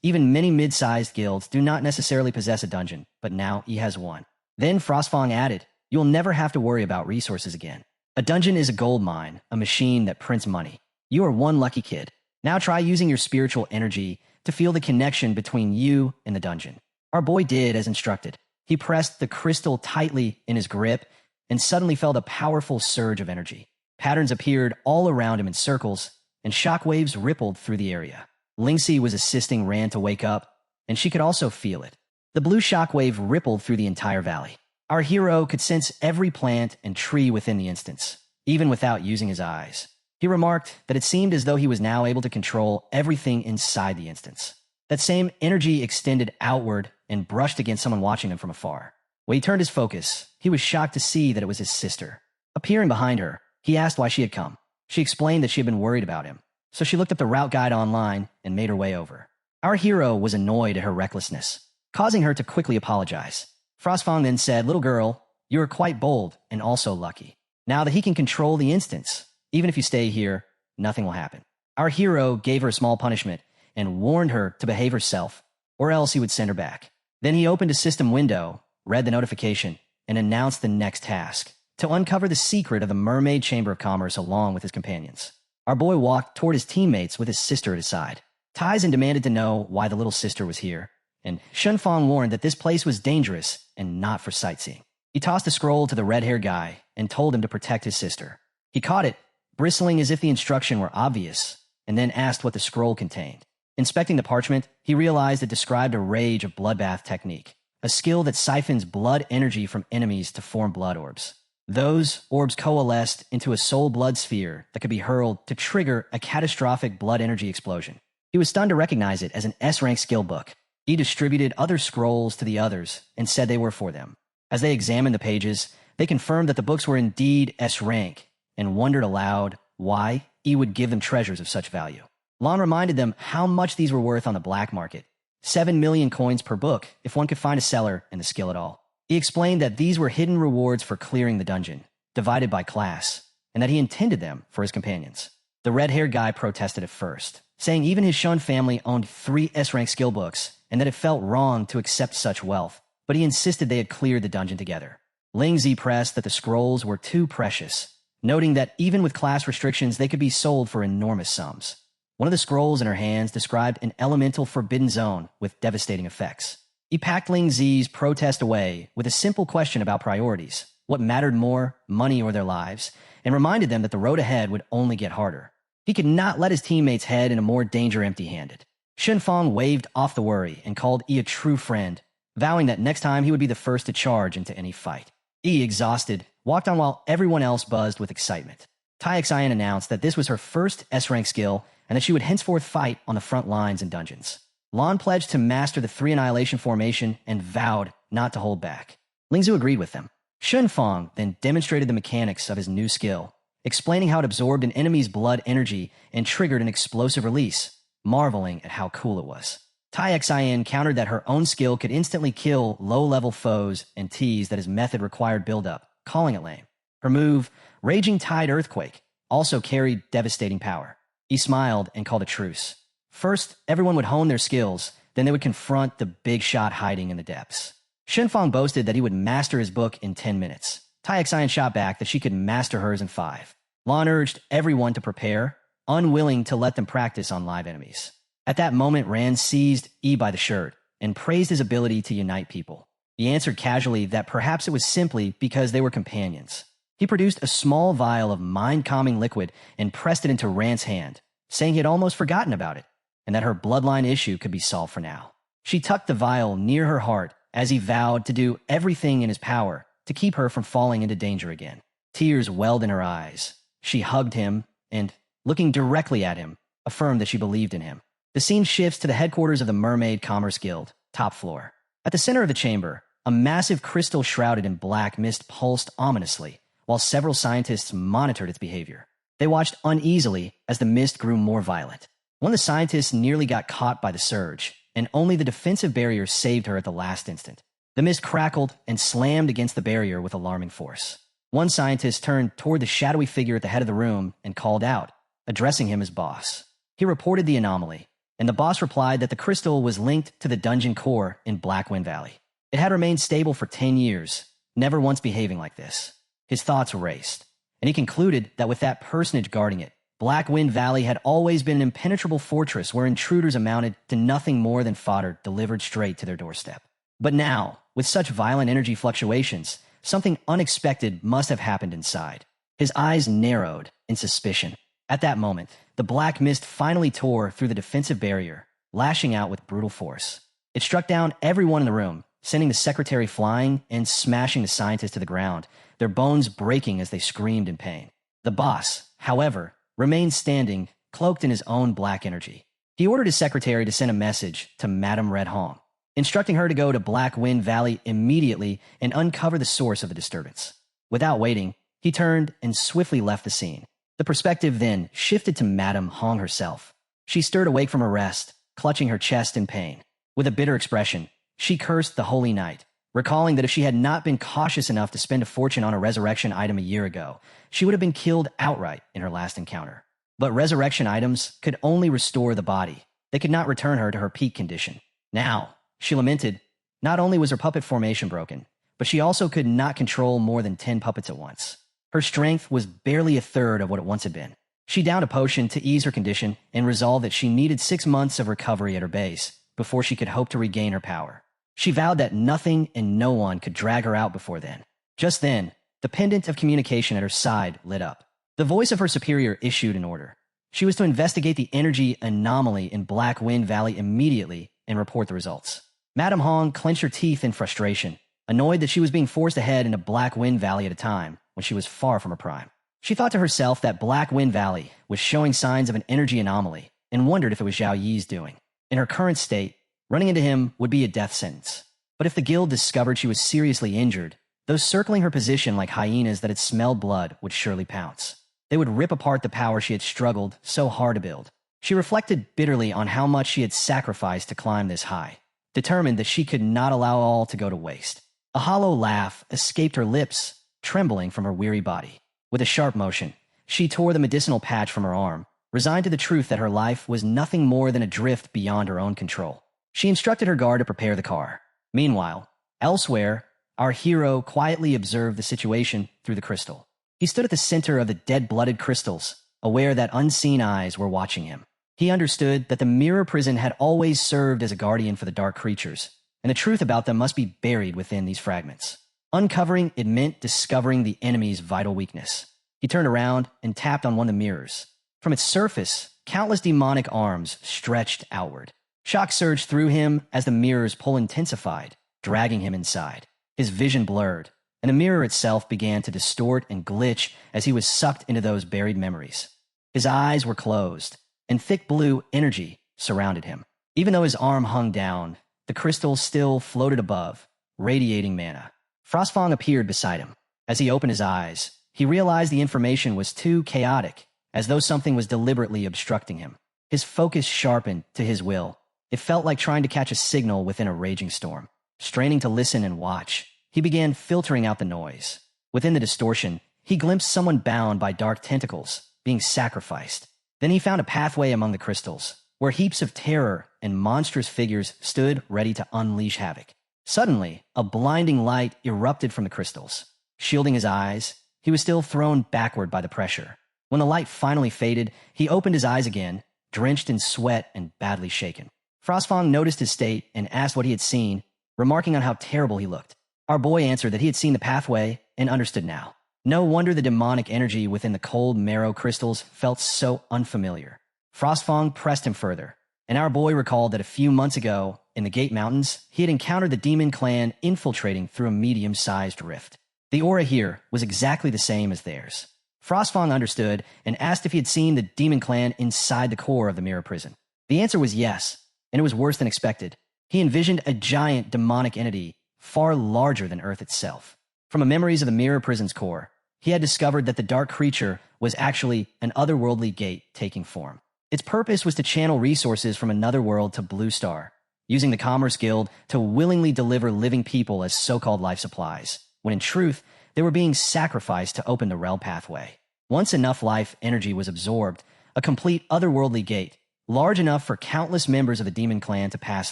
even many mid-sized guilds do not necessarily possess a dungeon, but now he has one. Then Frostfang added, You'll never have to worry about resources again. A dungeon is a gold mine, a machine that prints money. You are one lucky kid. Now try using your spiritual energy to feel the connection between you and the dungeon. Our boy did as instructed. He pressed the crystal tightly in his grip and suddenly felt a powerful surge of energy. Patterns appeared all around him in circles, and shockwaves rippled through the area. Lingxi was assisting Ran to wake up, and she could also feel it. The blue shockwave rippled through the entire valley. Our hero could sense every plant and tree within the instance, even without using his eyes. He remarked that it seemed as though he was now able to control everything inside the instance. That same energy extended outward and brushed against someone watching him from afar. When he turned his focus, he was shocked to see that it was his sister. Appearing behind her, he asked why she had come. She explained that she had been worried about him, so she looked up the route guide online and made her way over. Our hero was annoyed at her recklessness, causing her to quickly apologize. Frostfang then said, Little girl, you are quite bold and also lucky. Now that he can control the instance, even if you stay here, nothing will happen. Our hero gave her a small punishment and warned her to behave herself, or else he would send her back. Then he opened a system window, read the notification, and announced the next task, to uncover the secret of the Mermaid Chamber of Commerce along with his companions. Our boy walked toward his teammates with his sister at his side. Taizan demanded to know why the little sister was here, and Shunfang warned that this place was dangerous and not for sightseeing. He tossed a scroll to the red-haired guy and told him to protect his sister. He caught it, bristling as if the instruction were obvious, and then asked what the scroll contained. Inspecting the parchment, he realized it described a rage of bloodbath technique, a skill that siphons blood energy from enemies to form blood orbs. Those orbs coalesced into a soul blood sphere that could be hurled to trigger a catastrophic blood energy explosion. He was stunned to recognize it as an S-rank skill book. He distributed other scrolls to the others and said they were for them. As they examined the pages, they confirmed that the books were indeed S-rank and wondered aloud why he would give them treasures of such value. Lon reminded them how much these were worth on the black market. 7 million coins per book if one could find a seller and the skill at all. He explained that these were hidden rewards for clearing the dungeon, divided by class, and that he intended them for his companions. The red-haired guy protested at first, saying even his Shun family owned 3 S-rank skill books and that it felt wrong to accept such wealth, but he insisted they had cleared the dungeon together. Ling Zi pressed that the scrolls were too precious, noting that even with class restrictions they could be sold for enormous sums. One of the scrolls in her hands described an elemental forbidden zone with devastating effects. He packed Ling Zi's protest away with a simple question about priorities, what mattered more, money or their lives, and reminded them that the road ahead would only get harder. He could not let his teammates head into more danger empty-handed. Shunfang waved off the worry and called Yi a true friend, vowing that next time he would be the first to charge into any fight. Yi, exhausted, walked on while everyone else buzzed with excitement. Tai Xian announced that this was her first S-rank skill and that she would henceforth fight on the front lines in dungeons. Lon pledged to master the 3 Annihilation formation and vowed not to hold back. Lingzhu agreed with them. Shunfang then demonstrated the mechanics of his new skill, explaining how it absorbed an enemy's blood energy and triggered an explosive release, marveling at how cool it was. Tai Xian countered that her own skill could instantly kill low-level foes and teased that his method required build-up, calling it lame. Her move, Raging Tide Earthquake, also carried devastating power. He smiled and called a truce. First, everyone would hone their skills, then they would confront the big shot hiding in the depths. Shunfang boasted that he would master his book in 10 minutes. Tai Xian shot back that she could master hers in 5. Lon urged everyone to prepare, unwilling to let them practice on live enemies. At that moment, Rand seized Yi by the shirt and praised his ability to unite people. He answered casually that perhaps it was simply because they were companions. He produced a small vial of mind-calming liquid and pressed it into Rand's hand, saying he had almost forgotten about it, and that her bloodline issue could be solved for now. She tucked the vial near her heart as he vowed to do everything in his power to keep her from falling into danger again. Tears welled in her eyes. She hugged him and, looking directly at him, affirmed that she believed in him. The scene shifts to the headquarters of the Mermaid Commerce Guild, top floor. At the center of the chamber, a massive crystal shrouded in black mist pulsed ominously, while several scientists monitored its behavior. They watched uneasily as the mist grew more violent. One of the scientists nearly got caught by the surge, and only the defensive barrier saved her at the last instant. The mist crackled and slammed against the barrier with alarming force. One scientist turned toward the shadowy figure at the head of the room and called out, addressing him as boss. He reported the anomaly, and the boss replied that the crystal was linked to the dungeon core in Blackwind Valley. It had remained stable for 10 years, never once behaving like this. His thoughts raced, and he concluded that with that personage guarding it, Blackwind Valley had always been an impenetrable fortress where intruders amounted to nothing more than fodder delivered straight to their doorstep. But now, with such violent energy fluctuations, something unexpected must have happened inside. His eyes narrowed in suspicion. At that moment, the black mist finally tore through the defensive barrier, lashing out with brutal force. It struck down everyone in the room, sending the secretary flying and smashing the scientists to the ground, their bones breaking as they screamed in pain. The boss, however, remained standing, cloaked in his own black energy. He ordered his secretary to send a message to Madame Red Hong, instructing her to go to Blackwind Valley immediately and uncover the source of the disturbance. Without waiting, he turned and swiftly left the scene. The perspective then shifted to Madame Hong herself. She stirred awake from her rest, clutching her chest in pain. With a bitter expression, she cursed the Holy Knight, recalling that if she had not been cautious enough to spend a fortune on a resurrection item a year ago, she would have been killed outright in her last encounter. But resurrection items could only restore the body. They could not return her to her peak condition. Now, she lamented, not only was her puppet formation broken, but she also could not control more than 10 puppets at once. Her strength was barely a third of what it once had been. She downed a potion to ease her condition and resolved that she needed 6 months of recovery at her base before she could hope to regain her power. She vowed that nothing and no one could drag her out before then. Just then, the pendant of communication at her side lit up. The voice of her superior issued an order. She was to investigate the energy anomaly in Black Wind Valley immediately and report the results. Madame Hong clenched her teeth in frustration, annoyed that she was being forced ahead into Black Wind Valley at a time when she was far from her prime. She thought to herself that Black Wind Valley was showing signs of an energy anomaly and wondered if it was Zhao Yi's doing. In her current state, running into him would be a death sentence. But if the guild discovered she was seriously injured, those circling her position like hyenas that had smelled blood would surely pounce. They would rip apart the power she had struggled so hard to build. She reflected bitterly on how much she had sacrificed to climb this high, determined that she could not allow all to go to waste. A hollow laugh escaped her lips, trembling from her weary body. With a sharp motion, she tore the medicinal patch from her arm, resigned to the truth that her life was nothing more than a drift beyond her own control. She instructed her guard to prepare the car. Meanwhile, elsewhere, our hero quietly observed the situation through the crystal. He stood at the center of the dead-blooded crystals, aware that unseen eyes were watching him. He understood that the mirror prison had always served as a guardian for the dark creatures, and the truth about them must be buried within these fragments. Uncovering it meant discovering the enemy's vital weakness. He turned around and tapped on one of the mirrors. From its surface, countless demonic arms stretched outward. Shock surged through him as the mirror's pull intensified, dragging him inside. His vision blurred, and the mirror itself began to distort and glitch as he was sucked into those buried memories. His eyes were closed, and thick blue energy surrounded him. Even though his arm hung down, the crystal still floated above, radiating mana. Frostfang appeared beside him. As he opened his eyes, he realized the information was too chaotic, as though something was deliberately obstructing him. His focus sharpened to his will. It felt like trying to catch a signal within a raging storm. Straining to listen and watch, he began filtering out the noise. Within the distortion, he glimpsed someone bound by dark tentacles, being sacrificed. Then he found a pathway among the crystals, where heaps of terror and monstrous figures stood ready to unleash havoc. Suddenly, a blinding light erupted from the crystals. Shielding his eyes, he was still thrown backward by the pressure. When the light finally faded, he opened his eyes again, drenched in sweat and badly shaken. Frostfang noticed his state and asked what he had seen, remarking on how terrible he looked. Our boy answered that he had seen the pathway and understood now. No wonder the demonic energy within the cold marrow crystals felt so unfamiliar. Frostfang pressed him further, and our boy recalled that a few months ago, in the Gate Mountains, he had encountered the demon clan infiltrating through a medium-sized rift. The aura here was exactly the same as theirs. Frostfang understood and asked if he had seen the demon clan inside the core of the mirror prison. The answer was yes, and it was worse than expected. He envisioned a giant demonic entity far larger than Earth itself. From the memories of the mirror prison's core, he had discovered that the dark creature was actually an otherworldly gate taking form. Its purpose was to channel resources from another world to Blue Star, using the Commerce Guild to willingly deliver living people as so-called life supplies, when in truth, they were being sacrificed to open the Rel pathway. Once enough life energy was absorbed, a complete otherworldly gate, large enough for countless members of the demon clan to pass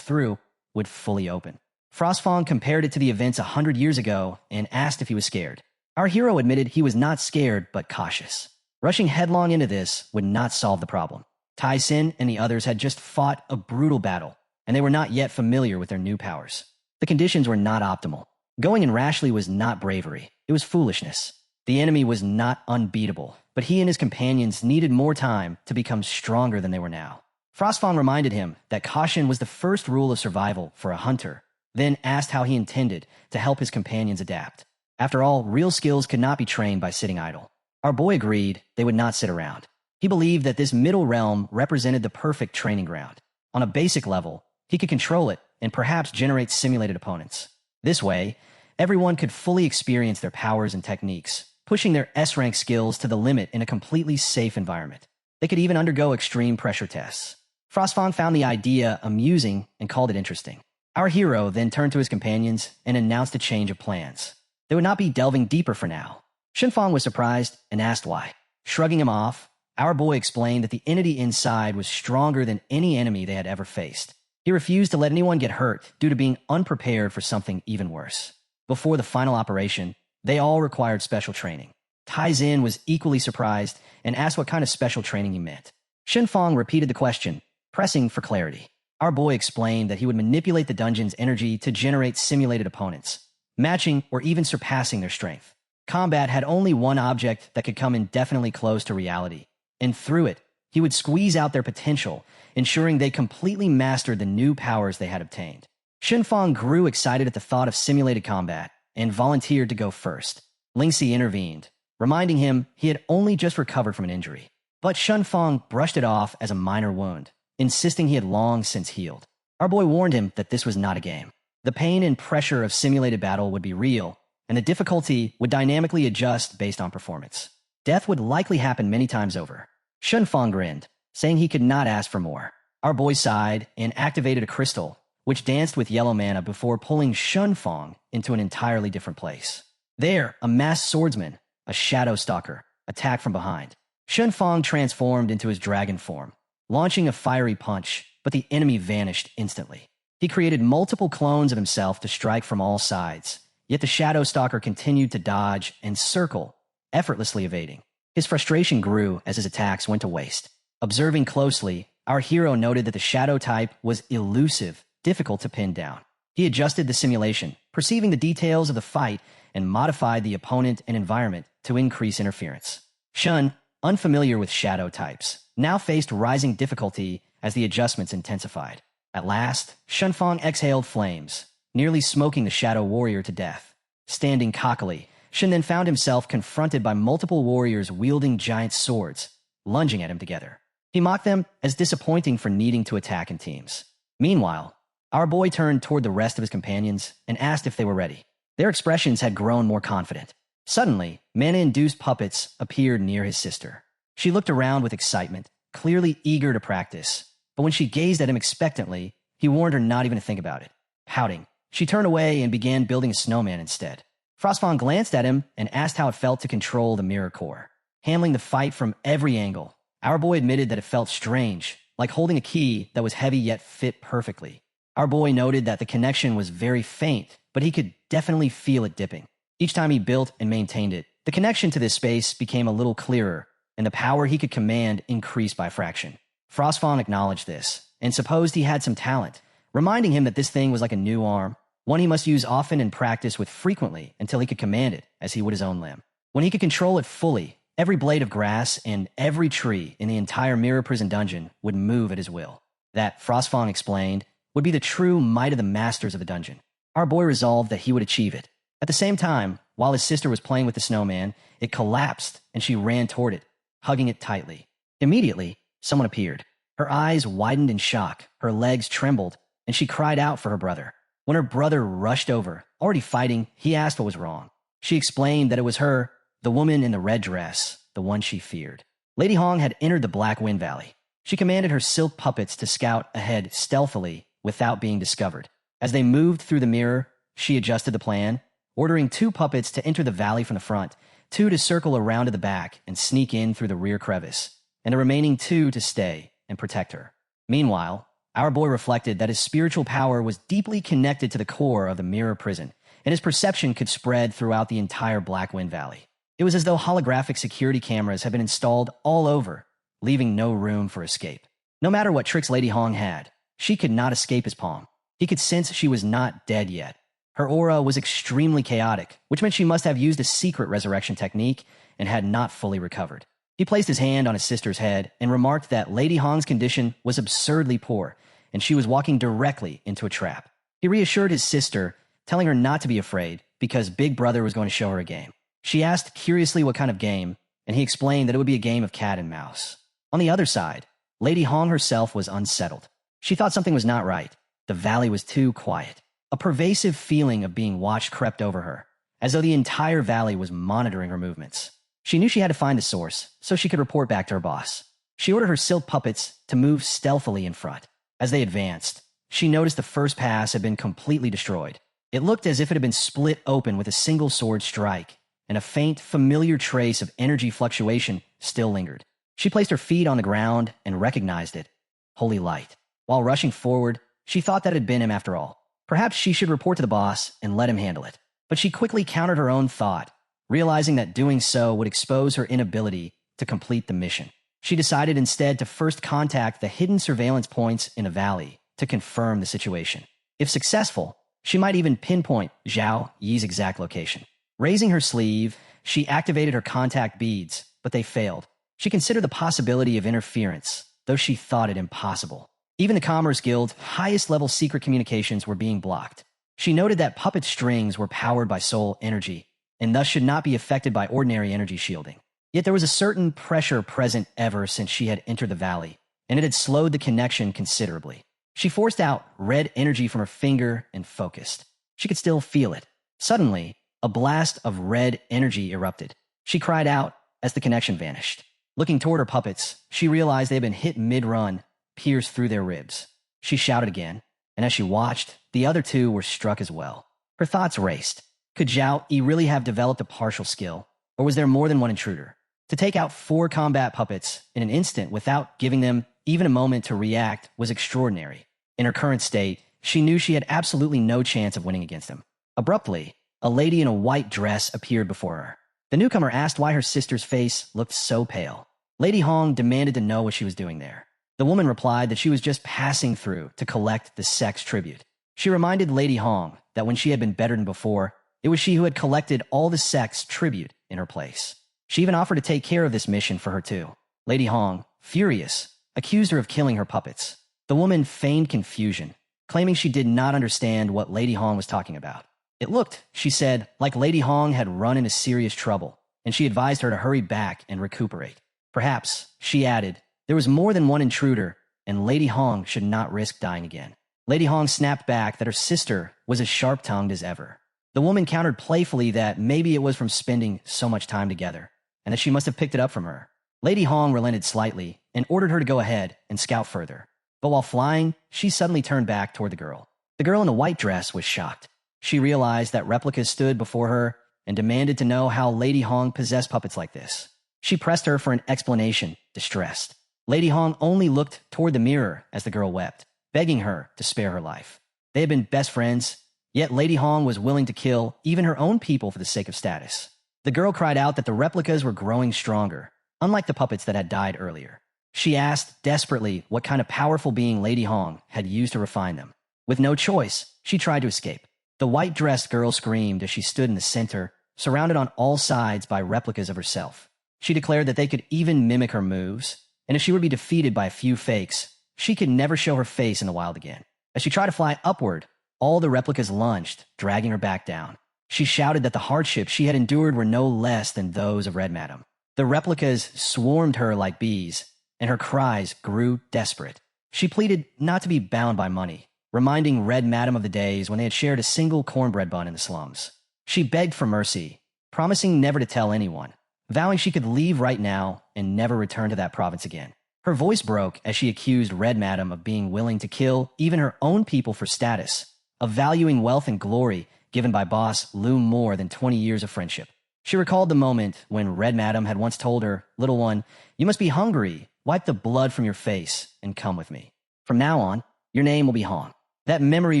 through, would fully open. Frostfang compared it to the events 100 years ago and asked if he was scared. Our hero admitted he was not scared but cautious. Rushing headlong into this would not solve the problem. Tai Sin and the others had just fought a brutal battle, and they were not yet familiar with their new powers. The conditions were not optimal. Going in rashly was not bravery, it was foolishness. The enemy was not unbeatable, but he and his companions needed more time to become stronger than they were now. Frostfang reminded him that caution was the first rule of survival for a hunter, then asked how he intended to help his companions adapt. After all, real skills could not be trained by sitting idle. Our boy agreed they would not sit around. He believed that this middle realm represented the perfect training ground. On a basic level, he could control it and perhaps generate simulated opponents. This way, everyone could fully experience their powers and techniques, pushing their S-rank skills to the limit in a completely safe environment. They could even undergo extreme pressure tests. Frostfang found the idea amusing and called it interesting. Our hero then turned to his companions and announced a change of plans. They would not be delving deeper for now. Shenfang was surprised and asked why. Shrugging him off, our boy explained that the entity inside was stronger than any enemy they had ever faced. He refused to let anyone get hurt due to being unprepared for something even worse. Before the final operation, they all required special training. Tai Xin was equally surprised and asked what kind of special training he meant. Shenfang repeated the question, pressing for clarity. Our boy explained that he would manipulate the dungeon's energy to generate simulated opponents, matching or even surpassing their strength. Combat had only one object that could come indefinitely close to reality, and through it, he would squeeze out their potential, ensuring they completely mastered the new powers they had obtained. Shenfang grew excited at the thought of simulated combat and volunteered to go first. Lingxi intervened, reminding him he had only just recovered from an injury. But Shenfang brushed it off as a minor wound, insisting he had long since healed. Our boy warned him that this was not a game. The pain and pressure of simulated battle would be real, and the difficulty would dynamically adjust based on performance. Death would likely happen many times over. Shenfang grinned, saying he could not ask for more. Our boy sighed and activated a crystal, which danced with yellow mana before pulling Shenfang into an entirely different place. There, a masked swordsman, a shadow stalker, attacked from behind. Shenfang transformed into his dragon form, launching a fiery punch, but the enemy vanished instantly. He created multiple clones of himself to strike from all sides, yet the shadow stalker continued to dodge and circle, effortlessly evading. His frustration grew as his attacks went to waste. Observing closely, our hero noted that the shadow type was elusive, difficult to pin down. He adjusted the simulation, perceiving the details of the fight, and modified the opponent and environment to increase interference. Shun, unfamiliar with shadow types, now faced rising difficulty as the adjustments intensified. At last, Shenfang exhaled flames, nearly smoking the shadow warrior to death. Standing cockily, Shen then found himself confronted by multiple warriors wielding giant swords, lunging at him together. He mocked them as disappointing for needing to attack in teams. Meanwhile, our boy turned toward the rest of his companions and asked if they were ready. Their expressions had grown more confident. Suddenly, mana-induced puppets appeared near his sister. She looked around with excitement, clearly eager to practice, but when she gazed at him expectantly, he warned her not even to think about it. Pouting, she turned away and began building a snowman instead. Frostfawn glanced at him and asked how it felt to control the mirror core. Handling the fight from every angle, our boy admitted that it felt strange, like holding a key that was heavy yet fit perfectly. Our boy noted that the connection was very faint, but he could definitely feel it dipping. Each time he built and maintained it, the connection to this space became a little clearer, and the power he could command increased by a fraction. Frostfawn acknowledged this, and supposed he had some talent, reminding him that this thing was like a new arm, one he must use often and practice with frequently until he could command it as he would his own limb. When he could control it fully, every blade of grass and every tree in the entire Mirror Prison dungeon would move at his will. That, Frostfawn explained, would be the true might of the masters of the dungeon. Our boy resolved that he would achieve it. At the same time, while his sister was playing with the snowman, it collapsed and she ran toward it, hugging it tightly. Immediately, someone appeared. Her eyes widened in shock, her legs trembled, and she cried out for her brother. When her brother rushed over, already fighting, he asked what was wrong. She explained that it was her, the woman in the red dress, the one she feared. Lady Hong had entered the Black Wind Valley. She commanded her silk puppets to scout ahead stealthily without being discovered. As they moved through the mirror, she adjusted the plan, ordering 2 puppets to enter the valley from the front, 2 to circle around to the back and sneak in through the rear crevice, and the remaining 2 to stay and protect her. Meanwhile, our boy reflected that his spiritual power was deeply connected to the core of the Mirror Prison, and his perception could spread throughout the entire Black Wind Valley. It was as though holographic security cameras had been installed all over, leaving no room for escape. No matter what tricks Lady Hong had, she could not escape his palm. He could sense she was not dead yet. Her aura was extremely chaotic, which meant she must have used a secret resurrection technique and had not fully recovered. He placed his hand on his sister's head and remarked that Lady Hong's condition was absurdly poor, and she was walking directly into a trap. He reassured his sister, telling her not to be afraid because Big Brother was going to show her a game. She asked curiously what kind of game, and he explained that it would be a game of cat and mouse. On the other side, Lady Hong herself was unsettled. She thought something was not right. The valley was too quiet. A pervasive feeling of being watched crept over her, as though the entire valley was monitoring her movements. She knew she had to find the source, so she could report back to her boss. She ordered her silk puppets to move stealthily in front. As they advanced, she noticed the first pass had been completely destroyed. It looked as if it had been split open with a single sword strike, and a faint, familiar trace of energy fluctuation still lingered. She placed her feet on the ground and recognized it. Holy light. While rushing forward, she thought that it had been him after all. Perhaps she should report to the boss and let him handle it. But she quickly countered her own thought, realizing that doing so would expose her inability to complete the mission. She decided instead to first contact the hidden surveillance points in a valley to confirm the situation. If successful, she might even pinpoint Zhao Yi's exact location. Raising her sleeve, she activated her contact beads, but they failed. She considered the possibility of interference, though she thought it impossible. Even the Commerce Guild's highest-level secret communications were being blocked. She noted that puppet strings were powered by soul energy, and thus should not be affected by ordinary energy shielding. Yet there was a certain pressure present ever since she had entered the valley, and it had slowed the connection considerably. She forced out red energy from her finger and focused. She could still feel it. Suddenly, a blast of red energy erupted. She cried out as the connection vanished. Looking toward her puppets, she realized they had been hit mid-run, pierced through their ribs. She shouted again, and as she watched, the other two were struck as well. Her thoughts raced. Could Zhao Yi really have developed a partial skill, or was there more than one intruder? To take out 4 combat puppets in an instant without giving them even a moment to react was extraordinary. In her current state, she knew she had absolutely no chance of winning against him. Abruptly, a lady in a white dress appeared before her. The newcomer asked why her sister's face looked so pale. Lady Hong demanded to know what she was doing there. The woman replied that she was just passing through to collect the sex tribute. She reminded Lady Hong that when she had been better than before, it was she who had collected all the sex tribute in her place. She even offered to take care of this mission for her too. Lady Hong, furious, accused her of killing her puppets. The woman feigned confusion, claiming she did not understand what Lady Hong was talking about. It looked, she said, like Lady Hong had run into serious trouble, and she advised her to hurry back and recuperate. Perhaps, she added, there was more than one intruder, and Lady Hong should not risk dying again. Lady Hong snapped back that her sister was as sharp-tongued as ever. The woman countered playfully that maybe it was from spending so much time together, and that she must have picked it up from her. Lady Hong relented slightly and ordered her to go ahead and scout further. But while flying, she suddenly turned back toward the girl. The girl in the white dress was shocked. She realized that replicas stood before her and demanded to know how Lady Hong possessed puppets like this. She pressed her for an explanation, distressed. Lady Hong only looked toward the mirror as the girl wept, begging her to spare her life. They had been best friends, yet Lady Hong was willing to kill even her own people for the sake of status. The girl cried out that the replicas were growing stronger, unlike the puppets that had died earlier. She asked desperately what kind of powerful being Lady Hong had used to refine them. With no choice, she tried to escape. The white-dressed girl screamed as she stood in the center, surrounded on all sides by replicas of herself. She declared that they could even mimic her moves, and if she would be defeated by a few fakes, she could never show her face in the wild again. As she tried to fly upward, all the replicas lunged, dragging her back down. She shouted that the hardships she had endured were no less than those of Red Madam. The replicas swarmed her like bees, and her cries grew desperate. She pleaded not to be bound by money, reminding Red Madam of the days when they had shared a single cornbread bun in the slums. She begged for mercy, promising never to tell anyone, vowing she could leave right now and never return to that province again. Her voice broke as she accused Red Madam of being willing to kill even her own people for status, of valuing wealth and glory given by boss Loom more than 20 years of friendship. She recalled the moment when Red Madam had once told her, "Little one, you must be hungry. Wipe the blood from your face and come with me. From now on, your name will be Hong." That memory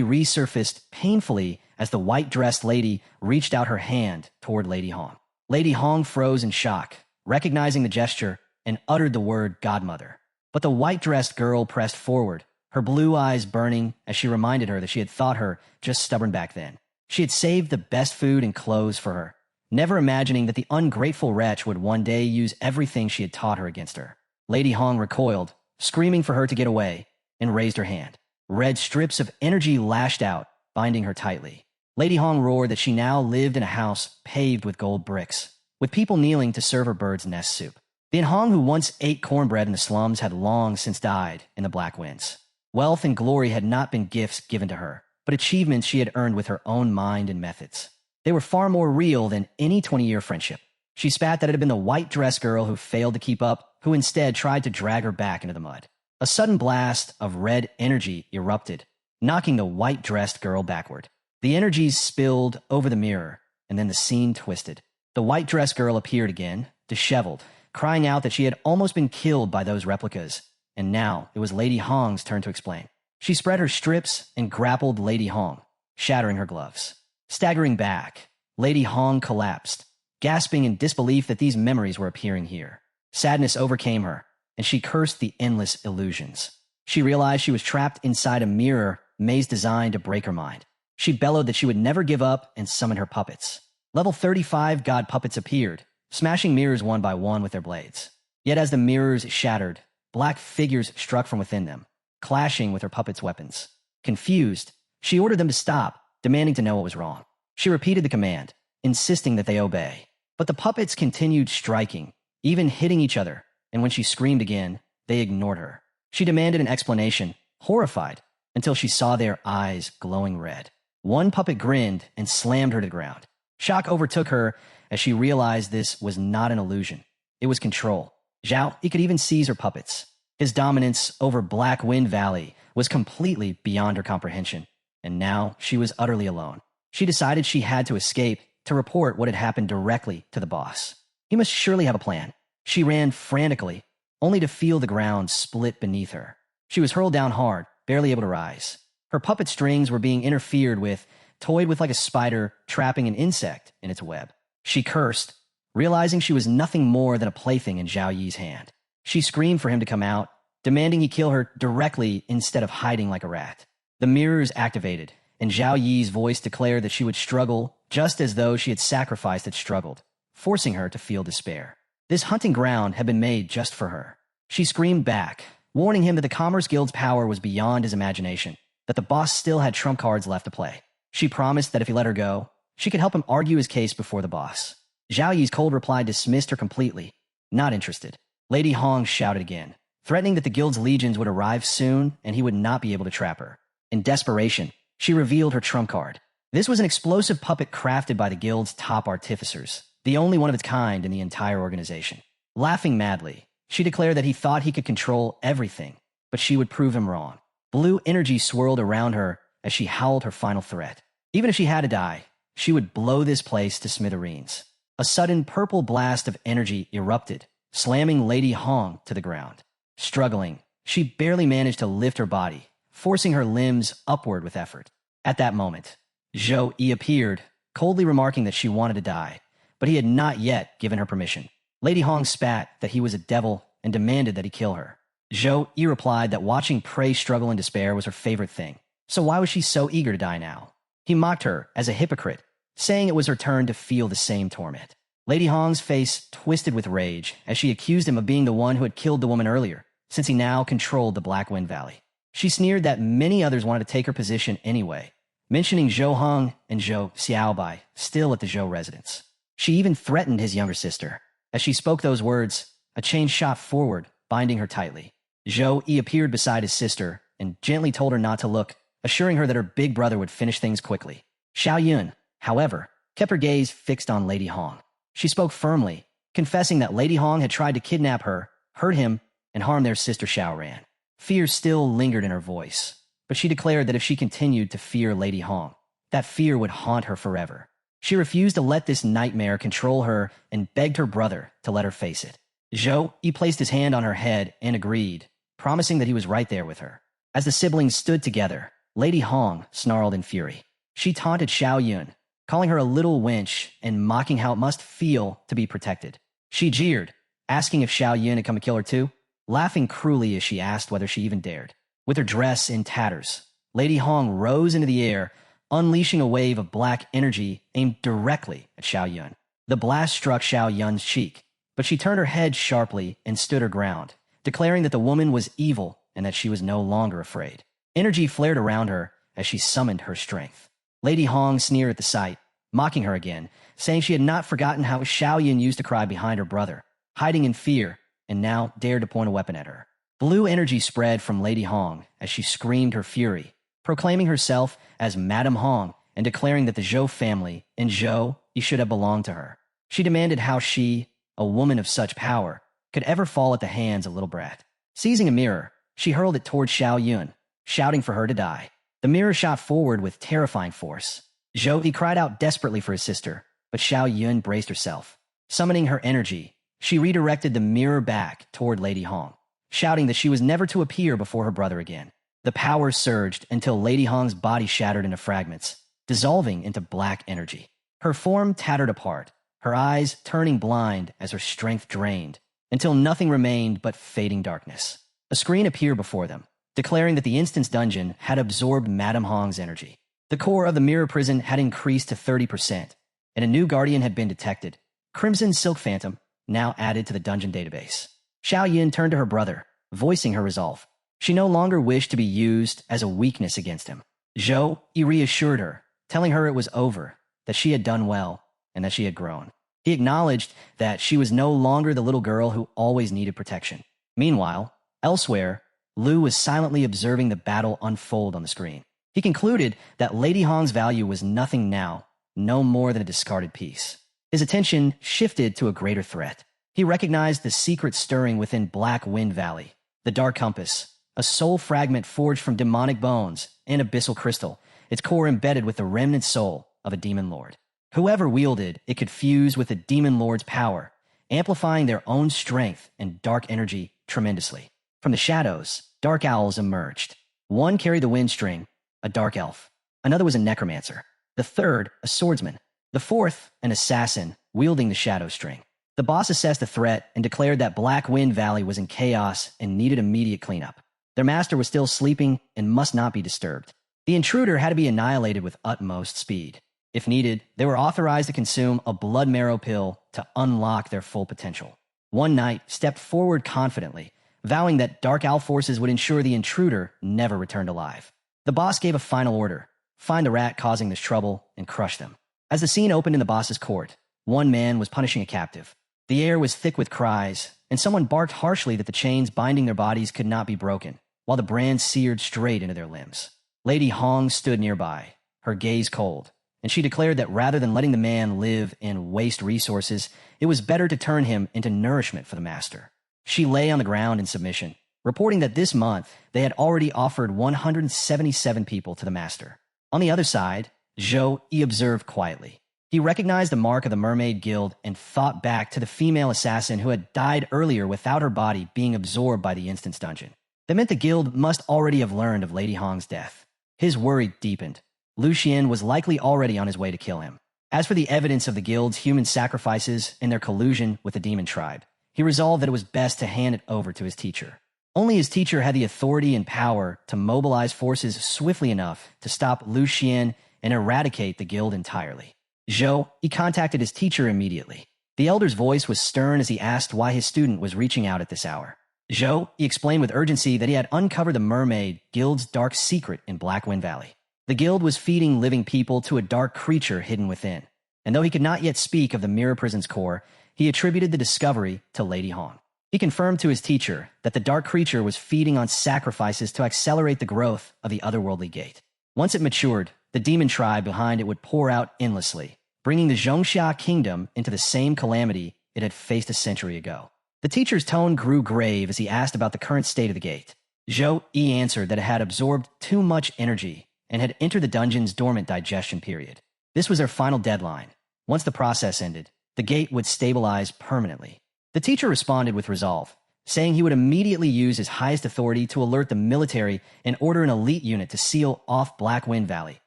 resurfaced painfully as the white-dressed lady reached out her hand toward Lady Hong. Lady Hong froze in shock, recognizing the gesture, and uttered the word godmother. But the white-dressed girl pressed forward, her blue eyes burning as she reminded her that she had thought her just stubborn back then. She had saved the best food and clothes for her, never imagining that the ungrateful wretch would one day use everything she had taught her against her. Lady Hong recoiled, screaming for her to get away, and raised her hand. Red strips of energy lashed out, binding her tightly. Lady Hong roared that she now lived in a house paved with gold bricks, with people kneeling to serve her bird's nest soup. The Hong who once ate cornbread in the slums had long since died in the black winds. Wealth and glory had not been gifts given to her, but achievements she had earned with her own mind and methods. They were far more real than any 20-year friendship. She spat that it had been the white-dressed girl who failed to keep up, who instead tried to drag her back into the mud. A sudden blast of red energy erupted, knocking the white-dressed girl backward. The energies spilled over the mirror, and then the scene twisted. The white-dressed girl appeared again, disheveled, crying out that she had almost been killed by those replicas, and now it was Lady Hong's turn to explain. She spread her strips and grappled Lady Hong, shattering her gloves. Staggering back, Lady Hong collapsed, gasping in disbelief that these memories were appearing here. Sadness overcame her, and she cursed the endless illusions. She realized she was trapped inside a mirror maze designed to break her mind. She bellowed that she would never give up and summoned her puppets. Level 35 god puppets appeared, smashing mirrors one by one with their blades. Yet as the mirrors shattered, black figures struck from within them, clashing with her puppets' weapons. Confused, she ordered them to stop, demanding to know what was wrong. She repeated the command, insisting that they obey. But the puppets continued striking, even hitting each other, and when she screamed again, they ignored her. She demanded an explanation, horrified, until she saw their eyes glowing red. One puppet grinned and slammed her to the ground. Shock overtook her as she realized this was not an illusion. It was control. Zhao, he could even seize her puppets. His dominance over Black Wind Valley was completely beyond her comprehension, and now she was utterly alone. She decided she had to escape to report what had happened directly to the boss. He must surely have a plan. She ran frantically, only to feel the ground split beneath her. She was hurled down hard, barely able to rise. Her puppet strings were being interfered with, toyed with like a spider trapping an insect in its web. She cursed, realizing she was nothing more than a plaything in Zhao Yi's hand. She screamed for him to come out, demanding he kill her directly instead of hiding like a rat. The mirrors activated, and Zhao Yi's voice declared that she would struggle just as though she had sacrificed and struggled, forcing her to feel despair. This hunting ground had been made just for her. She screamed back, warning him that the Commerce Guild's power was beyond his imagination, that the boss still had trump cards left to play. She promised that if he let her go, she could help him argue his case before the boss. Zhao Yi's cold reply dismissed her completely. Not interested. Lady Hong shouted again, threatening that the guild's legions would arrive soon and he would not be able to trap her. In desperation, she revealed her trump card. This was an explosive puppet crafted by the guild's top artificers, the only one of its kind in the entire organization. Laughing madly, she declared that he thought he could control everything, but she would prove him wrong. Blue energy swirled around her as she howled her final threat. Even if she had to die, she would blow this place to smithereens. A sudden purple blast of energy erupted, slamming Lady Hong to the ground. Struggling, she barely managed to lift her body, forcing her limbs upward with effort. At that moment, Zhou Yi appeared, coldly remarking that she wanted to die, but he had not yet given her permission. Lady Hong spat that he was a devil and demanded that he kill her. Zhou Yi replied that watching prey struggle in despair was her favorite thing, so why was she so eager to die now? He mocked her as a hypocrite, saying it was her turn to feel the same torment. Lady Hong's face twisted with rage as she accused him of being the one who had killed the woman earlier, since he now controlled the Black Wind Valley. She sneered that many others wanted to take her position anyway, mentioning Zhou Hong and Zhou Xiaobai still at the Zhou residence. She even threatened his younger sister. As she spoke those words, a chain shot forward, binding her tightly. Zhou Yi appeared beside his sister and gently told her not to look, assuring her that her big brother would finish things quickly. Xiao Yun, however, kept her gaze fixed on Lady Hong. She spoke firmly, confessing that Lady Hong had tried to kidnap her, hurt him, and harm their sister Xiaoran. Fear still lingered in her voice, but she declared that if she continued to fear Lady Hong, that fear would haunt her forever. She refused to let this nightmare control her and begged her brother to let her face it. Zhou Yi placed his hand on her head and agreed, promising that he was right there with her. As the siblings stood together, Lady Hong snarled in fury. She taunted Xiao Yun, calling her a little wench and mocking how it must feel to be protected. She jeered, asking if Xiao Yun had come to kill her too, laughing cruelly as she asked whether she even dared. With her dress in tatters, Lady Hong rose into the air, unleashing a wave of black energy aimed directly at Xiao Yun. The blast struck Xiao Yun's cheek, but she turned her head sharply and stood her ground, declaring that the woman was evil and that she was no longer afraid. Energy flared around her as she summoned her strength. Lady Hong sneered at the sight, mocking her again, saying she had not forgotten how Xiao Yun used to cry behind her brother, hiding in fear, and now dared to point a weapon at her. Blue energy spread from Lady Hong as she screamed her fury, proclaiming herself as Madame Hong and declaring that the Zhou family and Zhou should have belonged to her. She demanded how she, a woman of such power, could ever fall at the hands of little brat. Seizing a mirror, she hurled it toward Xiao Yun, shouting for her to die. The mirror shot forward with terrifying force. Zhou Yi cried out desperately for his sister, but Xiao Yun braced herself. Summoning her energy, she redirected the mirror back toward Lady Hong, shouting that she was never to appear before her brother again. The power surged until Lady Hong's body shattered into fragments, dissolving into black energy. Her form tattered apart, her eyes turning blind as her strength drained, until nothing remained but fading darkness. A screen appeared before them, declaring that the instance dungeon had absorbed Madame Hong's energy. The core of the mirror prison had increased to 30%, and a new guardian had been detected, Crimson Silk Phantom, now added to the dungeon database. Xiao Yin turned to her brother, voicing her resolve. She no longer wished to be used as a weakness against him. Zhou Yi reassured her, telling her it was over, that she had done well, and that she had grown. He acknowledged that she was no longer the little girl who always needed protection. Meanwhile, elsewhere, Lu was silently observing the battle unfold on the screen. He concluded that Lady Hong's value was nothing now, no more than a discarded piece. His attention shifted to a greater threat. He recognized the secret stirring within Black Wind Valley, the Dark Compass, a soul fragment forged from demonic bones and abyssal crystal, its core embedded with the remnant soul of a demon lord. Whoever wielded it could fuse with the demon lord's power, amplifying their own strength and dark energy tremendously. From the shadows, dark owls emerged. One carried the wind string, a dark elf. Another was a necromancer. The third, a swordsman. The fourth, an assassin, wielding the shadow string. The boss assessed the threat and declared that Black Wind Valley was in chaos and needed immediate cleanup. Their master was still sleeping and must not be disturbed. The intruder had to be annihilated with utmost speed. If needed, they were authorized to consume a blood marrow pill to unlock their full potential. One knight stepped forward confidently, vowing that Dark Owl forces would ensure the intruder never returned alive. The boss gave a final order: find the rat causing this trouble and crush them. As the scene opened in the boss's court, one man was punishing a captive. The air was thick with cries, and someone barked harshly that the chains binding their bodies could not be broken, while the brand seared straight into their limbs. Lady Hong stood nearby, her gaze cold, and she declared that rather than letting the man live and waste resources, it was better to turn him into nourishment for the master. She lay on the ground in submission, reporting that this month they had already offered 177 people to the master. On the other side, Zhou Yi observed quietly. He recognized the mark of the Mermaid Guild and thought back to the female assassin who had died earlier without her body being absorbed by the instance dungeon. That meant the guild must already have learned of Lady Hong's death. His worry deepened. Lu Xian was likely already on his way to kill him. As for the evidence of the guild's human sacrifices and their collusion with the demon tribe, he resolved that it was best to hand it over to his teacher. Only his teacher had the authority and power to mobilize forces swiftly enough to stop Lu Xian and eradicate the guild entirely. Zhou, he contacted his teacher immediately. The elder's voice was stern as he asked why his student was reaching out at this hour. Zhou, he explained with urgency that he had uncovered the Mermaid Guild's dark secret in Black Wind Valley. The guild was feeding living people to a dark creature hidden within, and though he could not yet speak of the mirror prison's core, he attributed the discovery to Lady Hong. He confirmed to his teacher that the dark creature was feeding on sacrifices to accelerate the growth of the otherworldly gate. Once it matured, the demon tribe behind it would pour out endlessly, bringing the Zhongxia kingdom into the same calamity it had faced a century ago. The teacher's tone grew grave as he asked about the current state of the gate. Zhou Yi answered that it had absorbed too much energy and had entered the dungeon's dormant digestion period. This was their final deadline. Once the process ended, the gate would stabilize permanently. The teacher responded with resolve, saying he would immediately use his highest authority to alert the military and order an elite unit to seal off Black Wind Valley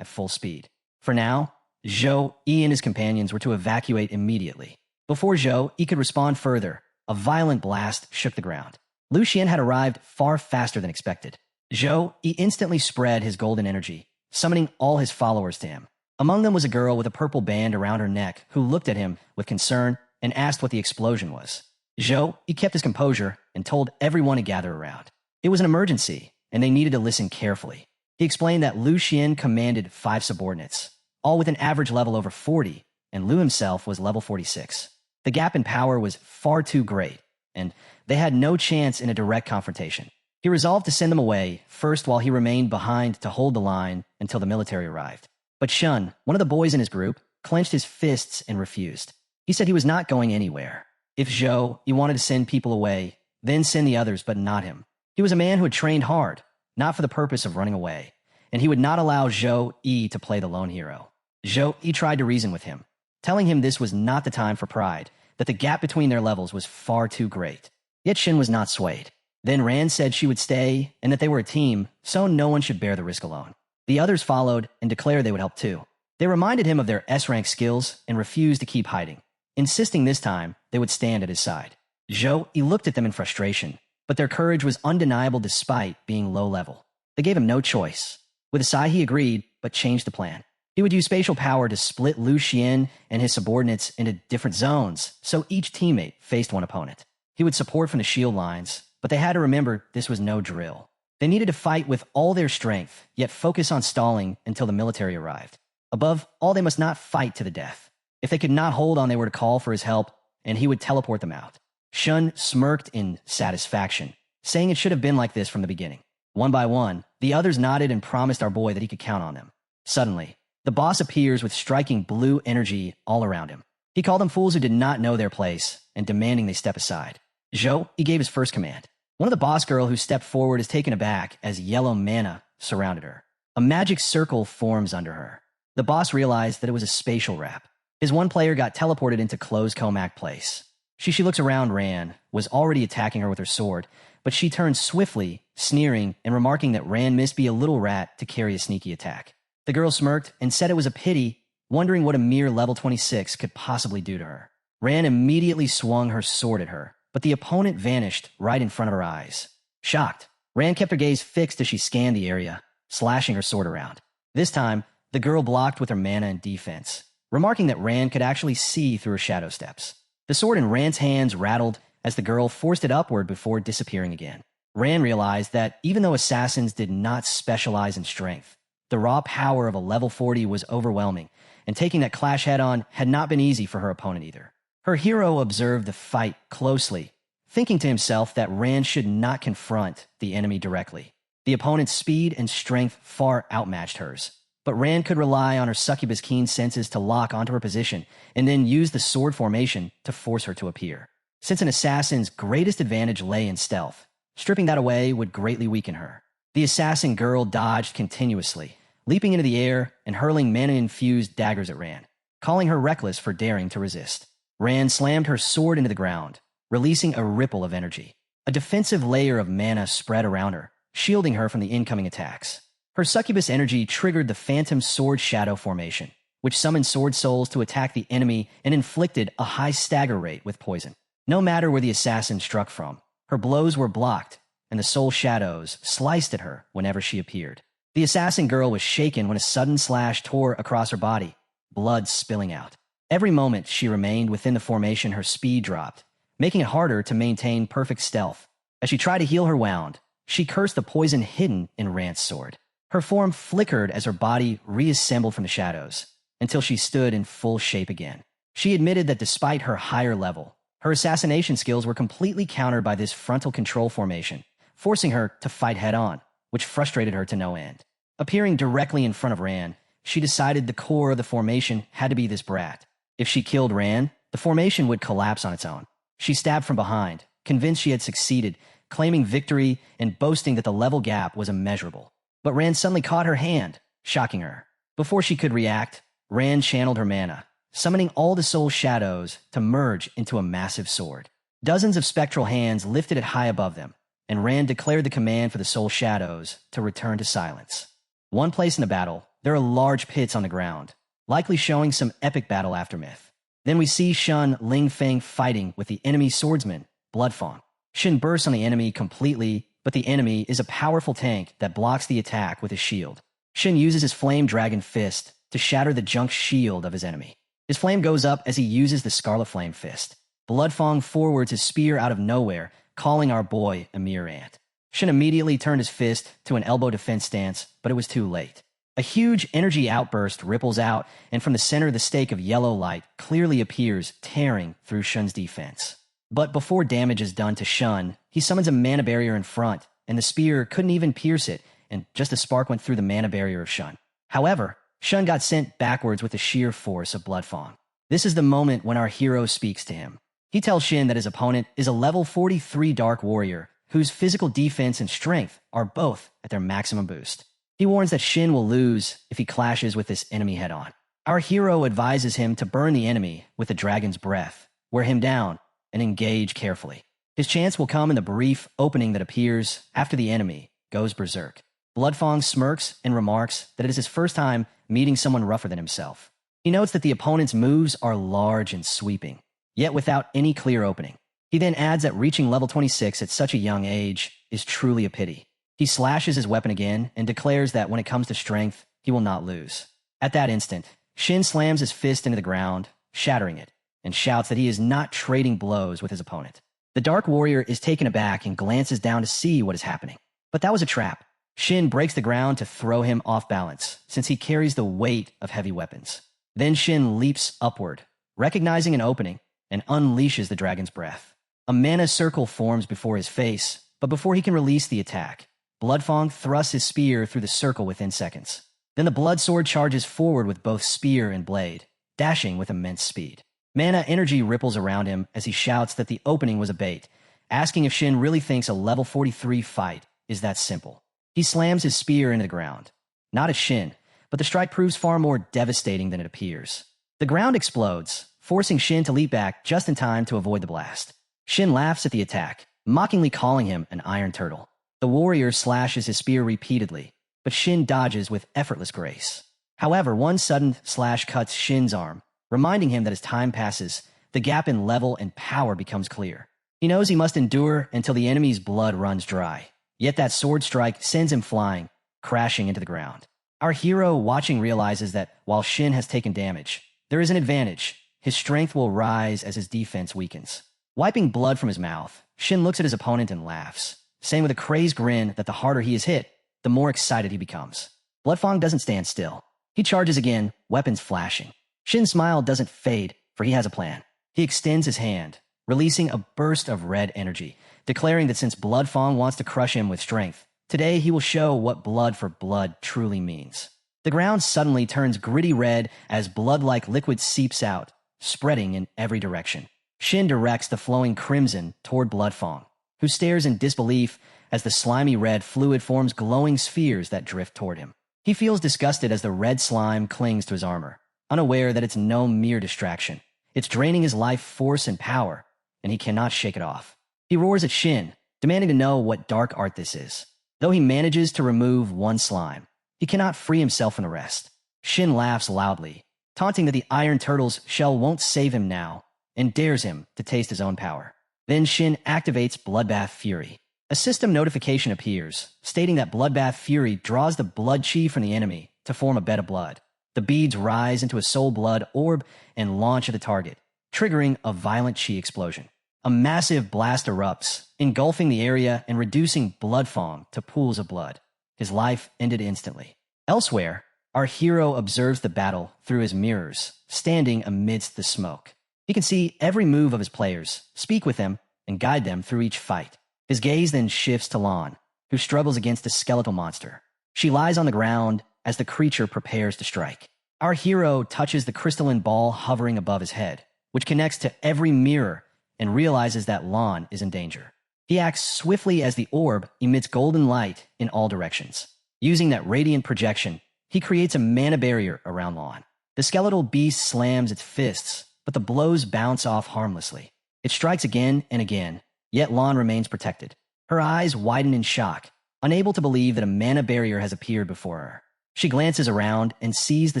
at full speed. For now, Zhou Yi and his companions were to evacuate immediately. Before Zhou Yi could respond further, a violent blast shook the ground. Lu Xian had arrived far faster than expected. Zhou Yi instantly spread his golden energy, summoning all his followers to him. Among them was a girl with a purple band around her neck who looked at him with concern and asked what the explosion was. Zhou Yi kept his composure and told everyone to gather around. It was an emergency, and they needed to listen carefully. He explained that Lu Xian commanded 5 subordinates, all with an average level over 40, and Lu himself was level 46. The gap in power was far too great, and they had no chance in a direct confrontation. He resolved to send them away, first while he remained behind to hold the line until the military arrived. But Shun, one of the boys in his group, clenched his fists and refused. He said he was not going anywhere. If Zhou Yi wanted to send people away, then send the others, but not him. He was a man who had trained hard, not for the purpose of running away, and he would not allow Zhou Yi to play the lone hero. Zhou Yi tried to reason with him, telling him this was not the time for pride, that the gap between their levels was far too great. Yet Shin was not swayed. Then Rand said she would stay and that they were a team, so no one should bear the risk alone. The others followed and declared they would help too. They reminded him of their S-rank skills and refused to keep hiding. insisting this time they would stand at his side. Zhou, he looked at them in frustration, but their courage was undeniable despite being low level. They gave him no choice. With a sigh, he agreed, but changed the plan. He would use spatial power to split Lu Xian and his subordinates into different zones, so each teammate faced one opponent. He would support from the shield lines, but they had to remember this was no drill. They needed to fight with all their strength, yet focus on stalling until the military arrived. Above all, they must not fight to the death. If they could not hold on, they were to call for his help, and he would teleport them out. Shun smirked in satisfaction, saying it should have been like this from the beginning. One by one, the others nodded and promised our boy that he could count on them. Suddenly, the boss appears with striking blue energy all around him. He called them fools who did not know their place and demanding they step aside. Zhou, he gave his first command. One of the boss girl who stepped forward is taken aback as yellow mana surrounded her. A magic circle forms under her. The boss realized that it was a spatial wrap. His one player got teleported into closed Comac place. She looks around. Ran was already attacking her with her sword, but she turned swiftly, sneering and remarking that Ran must be a little rat to carry a sneaky attack. The girl smirked and said it was a pity, wondering what a mere level 26 could possibly do to her. Ran immediately swung her sword at her, but the opponent vanished right in front of her eyes. Shocked, Ran kept her gaze fixed as she scanned the area, slashing her sword around. This time, the girl blocked with her mana and defense, remarking that Ran could actually see through her shadow steps. The sword in Ran's hands rattled as the girl forced it upward before disappearing again. Ran realized that even though assassins did not specialize in strength, the raw power of a level 40 was overwhelming, and taking that clash head-on had not been easy for her opponent either. Her hero observed the fight closely, thinking to himself that Ran should not confront the enemy directly. The opponent's speed and strength far outmatched hers, but Ran could rely on her succubus keen senses to lock onto her position and then use the sword formation to force her to appear. Since an assassin's greatest advantage lay in stealth, stripping that away would greatly weaken her. The assassin girl dodged continuously, leaping into the air and hurling mana-infused daggers at Ran, calling her reckless for daring to resist. Ran slammed her sword into the ground, releasing a ripple of energy. A defensive layer of mana spread around her, shielding her from the incoming attacks. Her succubus energy triggered the phantom sword shadow formation, which summoned sword souls to attack the enemy and inflicted a high stagger rate with poison. No matter where the assassin struck from, her blows were blocked, and the soul shadows sliced at her whenever she appeared. The assassin girl was shaken when a sudden slash tore across her body, blood spilling out. Every moment she remained within the formation, her speed dropped, making it harder to maintain perfect stealth. As she tried to heal her wound, she cursed the poison hidden in Rant's sword. Her form flickered as her body reassembled from the shadows, until she stood in full shape again. She admitted that despite her higher level, her assassination skills were completely countered by this frontal control formation, forcing her to fight head-on, which frustrated her to no end. Appearing directly in front of Ran, she decided the core of the formation had to be this brat. If she killed Ran, the formation would collapse on its own. She stabbed from behind, convinced she had succeeded, claiming victory and boasting that the level gap was immeasurable. But Ran suddenly caught her hand, shocking her. Before she could react, Ran channeled her mana, summoning all the soul shadows to merge into a massive sword. Dozens of spectral hands lifted it high above them, and Ran declared the command for the soul shadows to return to silence. One place in the battle, there are large pits on the ground, likely showing some epic battle aftermath. Then we see Shun Lingfeng fighting with the enemy swordsman, Bloodfang. Shin bursts on the enemy completely, but the enemy is a powerful tank that blocks the attack with his shield. Shin uses his flame dragon fist to shatter the junk shield of his enemy. His flame goes up as he uses the Scarlet Flame fist. Bloodfang forwards his spear out of nowhere, calling our boy a mere ant. Shin immediately turned his fist to an elbow defense stance, but it was too late. A huge energy outburst ripples out, and from the center of the stake of yellow light clearly appears, tearing through Shun's defense. But before damage is done to Shun, he summons a mana barrier in front, and the spear couldn't even pierce it, and just a spark went through the mana barrier of Shun. However, Shun got sent backwards with the sheer force of Bloodfang. This is the moment when our hero speaks to him. He tells Shin that his opponent is a level 43 Dark Warrior, whose physical defense and strength are both at their maximum boost. He warns that Shin will lose if he clashes with this enemy head-on. Our hero advises him to burn the enemy with the dragon's breath, wear him down, and engage carefully. His chance will come in the brief opening that appears after the enemy goes berserk. Bloodfang smirks and remarks that it is his first time meeting someone rougher than himself. He notes that the opponent's moves are large and sweeping, yet without any clear opening. He then adds that reaching level 26 at such a young age is truly a pity. He slashes his weapon again and declares that when it comes to strength, he will not lose. At that instant, Shin slams his fist into the ground, shattering it, and shouts that he is not trading blows with his opponent. The Dark Warrior is taken aback and glances down to see what is happening. But that was a trap. Shin breaks the ground to throw him off balance, since he carries the weight of heavy weapons. Then Shin leaps upward, recognizing an opening, and unleashes the dragon's breath. A mana circle forms before his face, but before he can release the attack, Bloodfang thrusts his spear through the circle within seconds. Then the blood sword charges forward with both spear and blade, dashing with immense speed. Mana energy ripples around him as he shouts that the opening was a bait, asking if Shin really thinks a level 43 fight is that simple. He slams his spear into the ground. Not as Shin, but the strike proves far more devastating than it appears. The ground explodes, forcing Shin to leap back just in time to avoid the blast. Shin laughs at the attack, mockingly calling him an iron turtle. The warrior slashes his spear repeatedly, but Shin dodges with effortless grace. However, one sudden slash cuts Shin's arm, reminding him that as time passes, the gap in level and power becomes clear. He knows he must endure until the enemy's blood runs dry. Yet that sword strike sends him flying, crashing into the ground. Our hero watching realizes that while Shin has taken damage, there is an advantage. His strength will rise as his defense weakens. Wiping blood from his mouth, Shin looks at his opponent and laughs, saying with a crazed grin that the harder he is hit, the more excited he becomes. Bloodfang doesn't stand still. He charges again, weapons flashing. Shin's smile doesn't fade, for he has a plan. He extends his hand, releasing a burst of red energy, declaring that since Bloodfang wants to crush him with strength, today he will show what blood for blood truly means. The ground suddenly turns gritty red as blood-like liquid seeps out, spreading in every direction. Shin directs the flowing crimson toward Bloodfang, who stares in disbelief as the slimy red fluid forms glowing spheres that drift toward him. He feels disgusted as the red slime clings to his armor, unaware that it's no mere distraction. It's draining his life force and power, and he cannot shake it off. He roars at Shin, demanding to know what dark art this is. Though he manages to remove one slime, he cannot free himself from the rest. Shin laughs loudly, taunting that the Iron Turtle's shell won't save him now, and dares him to taste his own power. Then Shin activates Bloodbath Fury. A system notification appears, stating that Bloodbath Fury draws the blood chi from the enemy to form a bed of blood. The beads rise into a soul blood orb and launch at the target, triggering a violent chi explosion. A massive blast erupts, engulfing the area and reducing Bloodfang to pools of blood. His life ended instantly. Elsewhere, our hero observes the battle through his mirrors, standing amidst the smoke. He can see every move of his players, speak with them, and guide them through each fight. His gaze then shifts to Lan, who struggles against a skeletal monster. She lies on the ground as the creature prepares to strike. Our hero touches the crystalline ball hovering above his head, which connects to every mirror, and realizes that Lan is in danger. He acts swiftly as the orb emits golden light in all directions. Using that radiant projection, he creates a mana barrier around Lan. The skeletal beast slams its fists, but the blows bounce off harmlessly. It strikes again and again, yet Lan remains protected. Her eyes widen in shock, unable to believe that a mana barrier has appeared before her. She glances around and sees the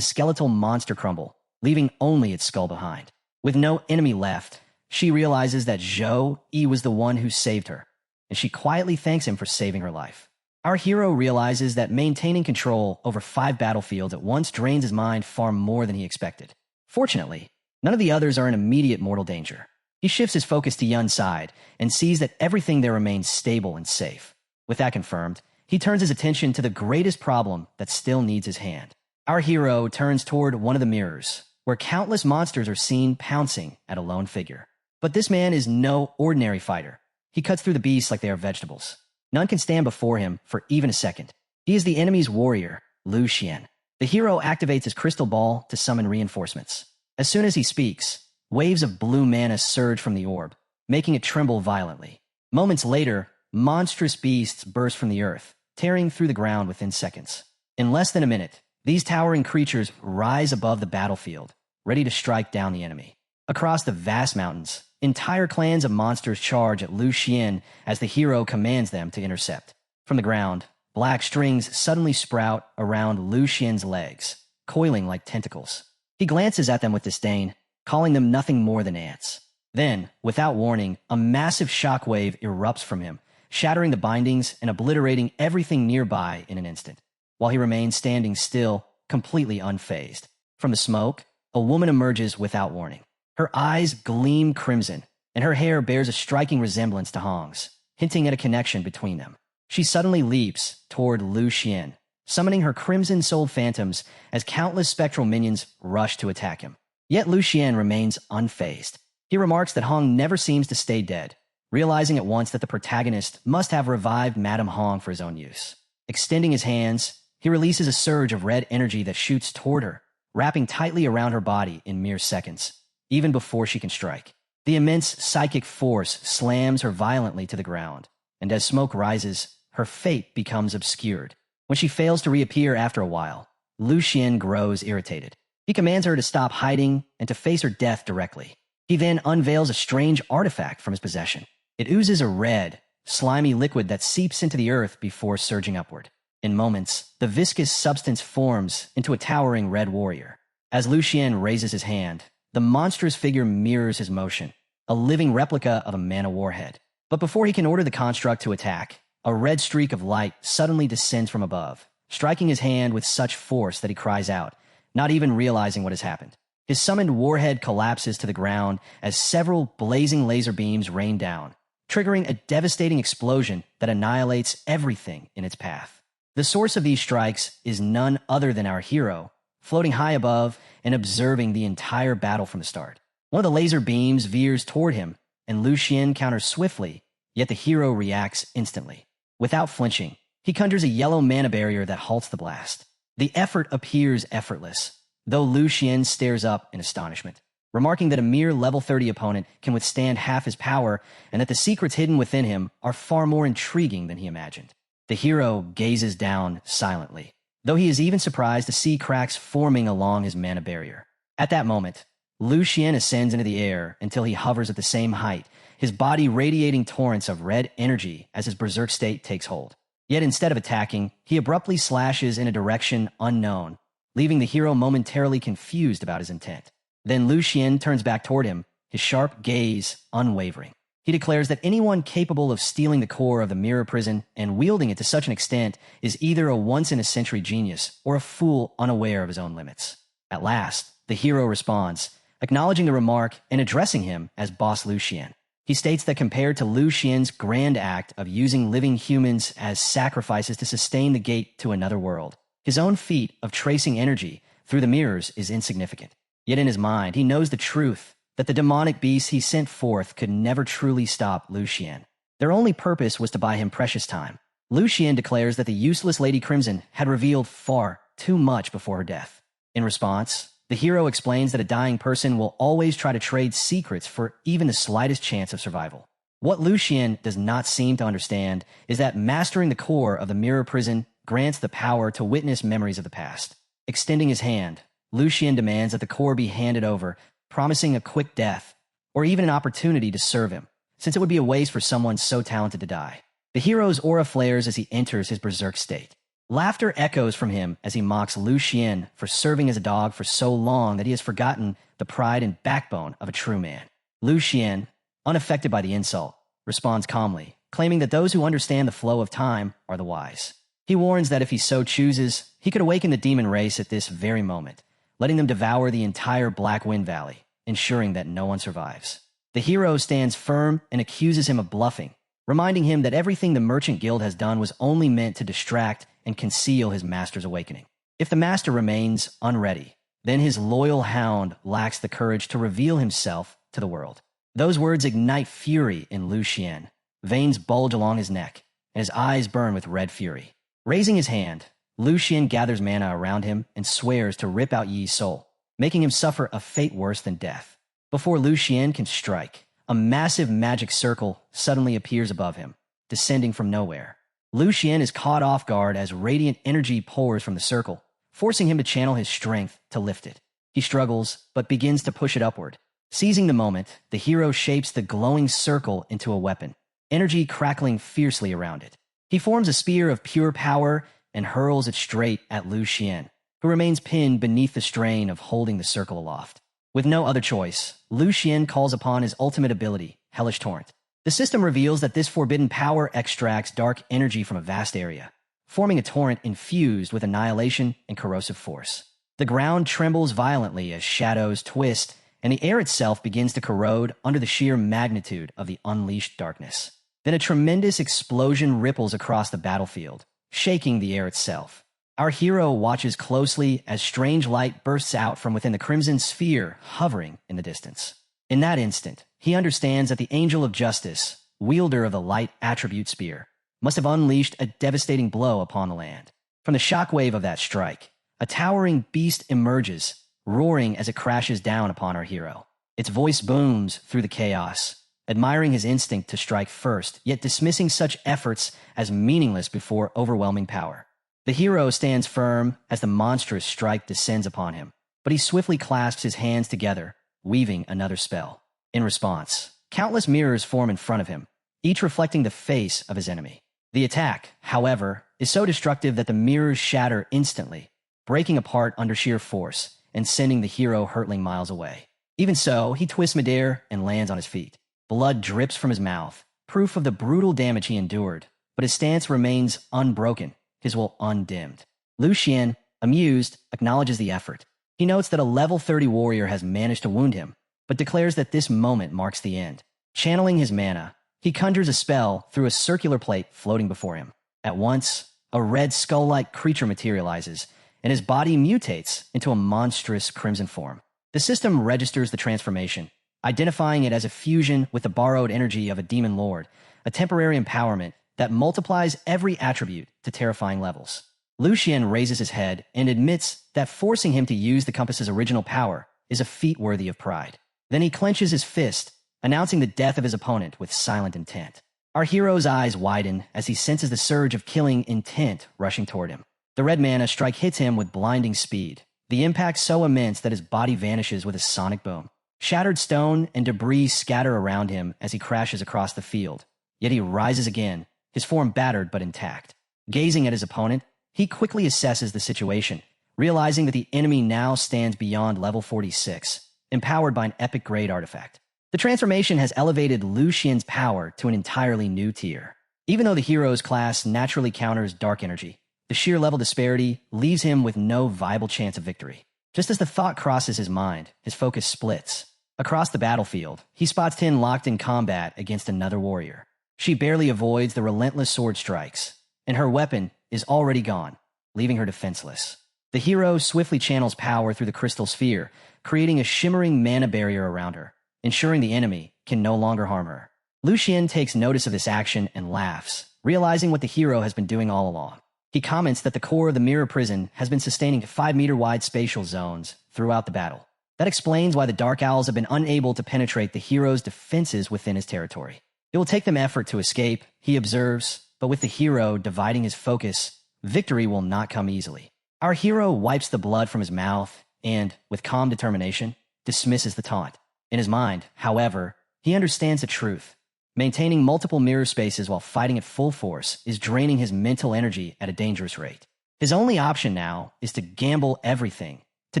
skeletal monster crumble, leaving only its skull behind. With no enemy left, she realizes that Zhou Yi was the one who saved her, and she quietly thanks him for saving her life. Our hero realizes that maintaining control over 5 battlefields at once drains his mind far more than he expected. Fortunately, none of the others are in immediate mortal danger. He shifts his focus to Yun's side and sees that everything there remains stable and safe. With that confirmed, he turns his attention to the greatest problem that still needs his hand. Our hero turns toward one of the mirrors, where countless monsters are seen pouncing at a lone figure. But this man is no ordinary fighter. He cuts through the beasts like they are vegetables. None can stand before him for even a second. He is the enemy's warrior, Lu Xian. The hero activates his crystal ball to summon reinforcements. As soon as he speaks, waves of blue mana surge from the orb, making it tremble violently. Moments later, monstrous beasts burst from the earth, tearing through the ground within seconds. In less than a minute, these towering creatures rise above the battlefield, ready to strike down the enemy. Across the vast mountains, entire clans of monsters charge at Lu Xian as the hero commands them to intercept. From the ground, black strings suddenly sprout around Lu Xian's legs, coiling like tentacles. He glances at them with disdain, calling them nothing more than ants. Then, without warning, a massive shockwave erupts from him, shattering the bindings and obliterating everything nearby in an instant, while he remains standing still, completely unfazed. From the smoke, a woman emerges without warning. Her eyes gleam crimson, and her hair bears a striking resemblance to Hong's, hinting at a connection between them. She suddenly leaps toward Lu Xian, summoning her crimson-souled phantoms as countless spectral minions rush to attack him. Yet Lu Xian remains unfazed. He remarks that Hong never seems to stay dead, realizing at once that the protagonist must have revived Madame Hong for his own use. Extending his hands, he releases a surge of red energy that shoots toward her, wrapping tightly around her body in mere seconds, even before she can strike. The immense psychic force slams her violently to the ground, and as smoke rises, her fate becomes obscured. When she fails to reappear after a while, Lu Xian grows irritated. He commands her to stop hiding and to face her death directly. He then unveils a strange artifact from his possession. It oozes a red, slimy liquid that seeps into the earth before surging upward. In moments, the viscous substance forms into a towering red warrior. As Lu Xian raises his hand, the monstrous figure mirrors his motion, a living replica of a manhwa warhead. But before he can order the construct to attack, a red streak of light suddenly descends from above, striking his hand with such force that he cries out, not even realizing what has happened. His summoned warhead collapses to the ground as several blazing laser beams rain down, triggering a devastating explosion that annihilates everything in its path. The source of these strikes is none other than our hero, floating high above and observing the entire battle from the start. One of the laser beams veers toward him, and Lu Xian counters swiftly, yet the hero reacts instantly. Without flinching, he conjures a yellow mana barrier that halts the blast. The effort appears effortless, though Lu Xian stares up in astonishment, remarking that a mere level 30 opponent can withstand half his power and that the secrets hidden within him are far more intriguing than he imagined. The hero gazes down silently, though he is even surprised to see cracks forming along his mana barrier. At that moment, Lu Xian ascends into the air until he hovers at the same height, his body radiating torrents of red energy as his berserk state takes hold. Yet instead of attacking, he abruptly slashes in a direction unknown, leaving the hero momentarily confused about his intent. Then Lu Xian turns back toward him, his sharp gaze unwavering. He declares that anyone capable of stealing the core of the mirror prison and wielding it to such an extent is either a once-in-a-century genius or a fool unaware of his own limits. At last, the hero responds, acknowledging the remark and addressing him as Boss Lu Xian. He states that compared to Lu Xian's grand act of using living humans as sacrifices to sustain the gate to another world, his own feat of tracing energy through the mirrors is insignificant. Yet in his mind, he knows the truth that the demonic beasts he sent forth could never truly stop Lu Xian. Their only purpose was to buy him precious time. Lu Xian declares that the useless Lady Crimson had revealed far too much before her death. In response, the hero explains that a dying person will always try to trade secrets for even the slightest chance of survival. What Lu Xian does not seem to understand is that mastering the core of the mirror prison grants the power to witness memories of the past. Extending his hand, Lu Xian demands that the core be handed over, promising a quick death, or even an opportunity to serve him, since it would be a waste for someone so talented to die. The hero's aura flares as he enters his berserk state. Laughter echoes from him as he mocks Lu Xian for serving as a dog for so long that he has forgotten the pride and backbone of a true man. Lu Xian, unaffected by the insult, responds calmly, claiming that those who understand the flow of time are the wise. He warns that if he so chooses, he could awaken the demon race at this very moment, letting them devour the entire Black Wind Valley, ensuring that no one survives. The hero stands firm and accuses him of bluffing, reminding him that everything the Merchant Guild has done was only meant to distract and conceal his master's awakening. If the master remains unready, then his loyal hound lacks the courage to reveal himself to the world. Those words ignite fury in Lu Xian. Veins bulge along his neck, and his eyes burn with red fury. Raising his hand, Lu Xian gathers mana around him and swears to rip out Yi's soul, making him suffer a fate worse than death. Before Lu Xian can strike, a massive magic circle suddenly appears above him, descending from nowhere. Lu Xian is caught off guard as radiant energy pours from the circle, forcing him to channel his strength to lift it. He struggles, but begins to push it upward. Seizing the moment, the hero shapes the glowing circle into a weapon, energy crackling fiercely around it. He forms a spear of pure power and hurls it straight at Lu Xian, who remains pinned beneath the strain of holding the circle aloft. With no other choice, Lu Xian calls upon his ultimate ability, Hellish Torrent. The system reveals that this forbidden power extracts dark energy from a vast area, forming a torrent infused with annihilation and corrosive force. The ground trembles violently as shadows twist, and the air itself begins to corrode under the sheer magnitude of the unleashed darkness. Then a tremendous explosion ripples across the battlefield, shaking the air itself. Our hero watches closely as strange light bursts out from within the crimson sphere hovering in the distance. In that instant, he understands that the Angel of Justice, wielder of the light attribute spear, must have unleashed a devastating blow upon the land. From the shockwave of that strike, a towering beast emerges, roaring as it crashes down upon our hero. Its voice booms through the chaos, admiring his instinct to strike first, yet dismissing such efforts as meaningless before overwhelming power. The hero stands firm as the monstrous strike descends upon him, but he swiftly clasps his hands together, weaving another spell. In response, countless mirrors form in front of him, each reflecting the face of his enemy. The attack, however, is so destructive that the mirrors shatter instantly, breaking apart under sheer force and sending the hero hurtling miles away. Even so, he twists midair and lands on his feet. Blood drips from his mouth, proof of the brutal damage he endured, but his stance remains unbroken, his will undimmed. Lu Xian, amused, acknowledges the effort. He notes that a level 30 warrior has managed to wound him, but declares that this moment marks the end. Channeling his mana, he conjures a spell through a circular plate floating before him. At once, a red skull-like creature materializes, and his body mutates into a monstrous crimson form. The system registers the transformation, identifying it as a fusion with the borrowed energy of a demon lord, a temporary empowerment that multiplies every attribute to terrifying levels. Lu Xian raises his head and admits that forcing him to use the compass's original power is a feat worthy of pride. Then he clenches his fist, announcing the death of his opponent with silent intent. Our hero's eyes widen as he senses the surge of killing intent rushing toward him. The red mana strike hits him with blinding speed, the impact so immense that his body vanishes with a sonic boom. Shattered stone and debris scatter around him as he crashes across the field, yet he rises again, his form battered but intact. Gazing at his opponent, he quickly assesses the situation, realizing that the enemy now stands beyond level 46, empowered by an epic-grade artifact. The transformation has elevated Lu Xian's power to an entirely new tier. Even though the hero's class naturally counters dark energy, the sheer level disparity leaves him with no viable chance of victory. Just as the thought crosses his mind, his focus splits. Across the battlefield, he spots Tin locked in combat against another warrior. She barely avoids the relentless sword strikes, and her weapon is already gone, leaving her defenseless. The hero swiftly channels power through the crystal sphere, creating a shimmering mana barrier around her, ensuring the enemy can no longer harm her. Lu Xian takes notice of this action and laughs, realizing what the hero has been doing all along. He comments that the core of the mirror prison has been sustaining 5-meter-wide spatial zones throughout the battle. That explains why the Dark Owls have been unable to penetrate the hero's defenses within his territory. It will take them effort to escape, he observes, but with the hero dividing his focus, victory will not come easily. Our hero wipes the blood from his mouth and, with calm determination, dismisses the taunt. In his mind, however, he understands the truth. Maintaining multiple mirror spaces while fighting at full force is draining his mental energy at a dangerous rate. His only option now is to gamble everything, to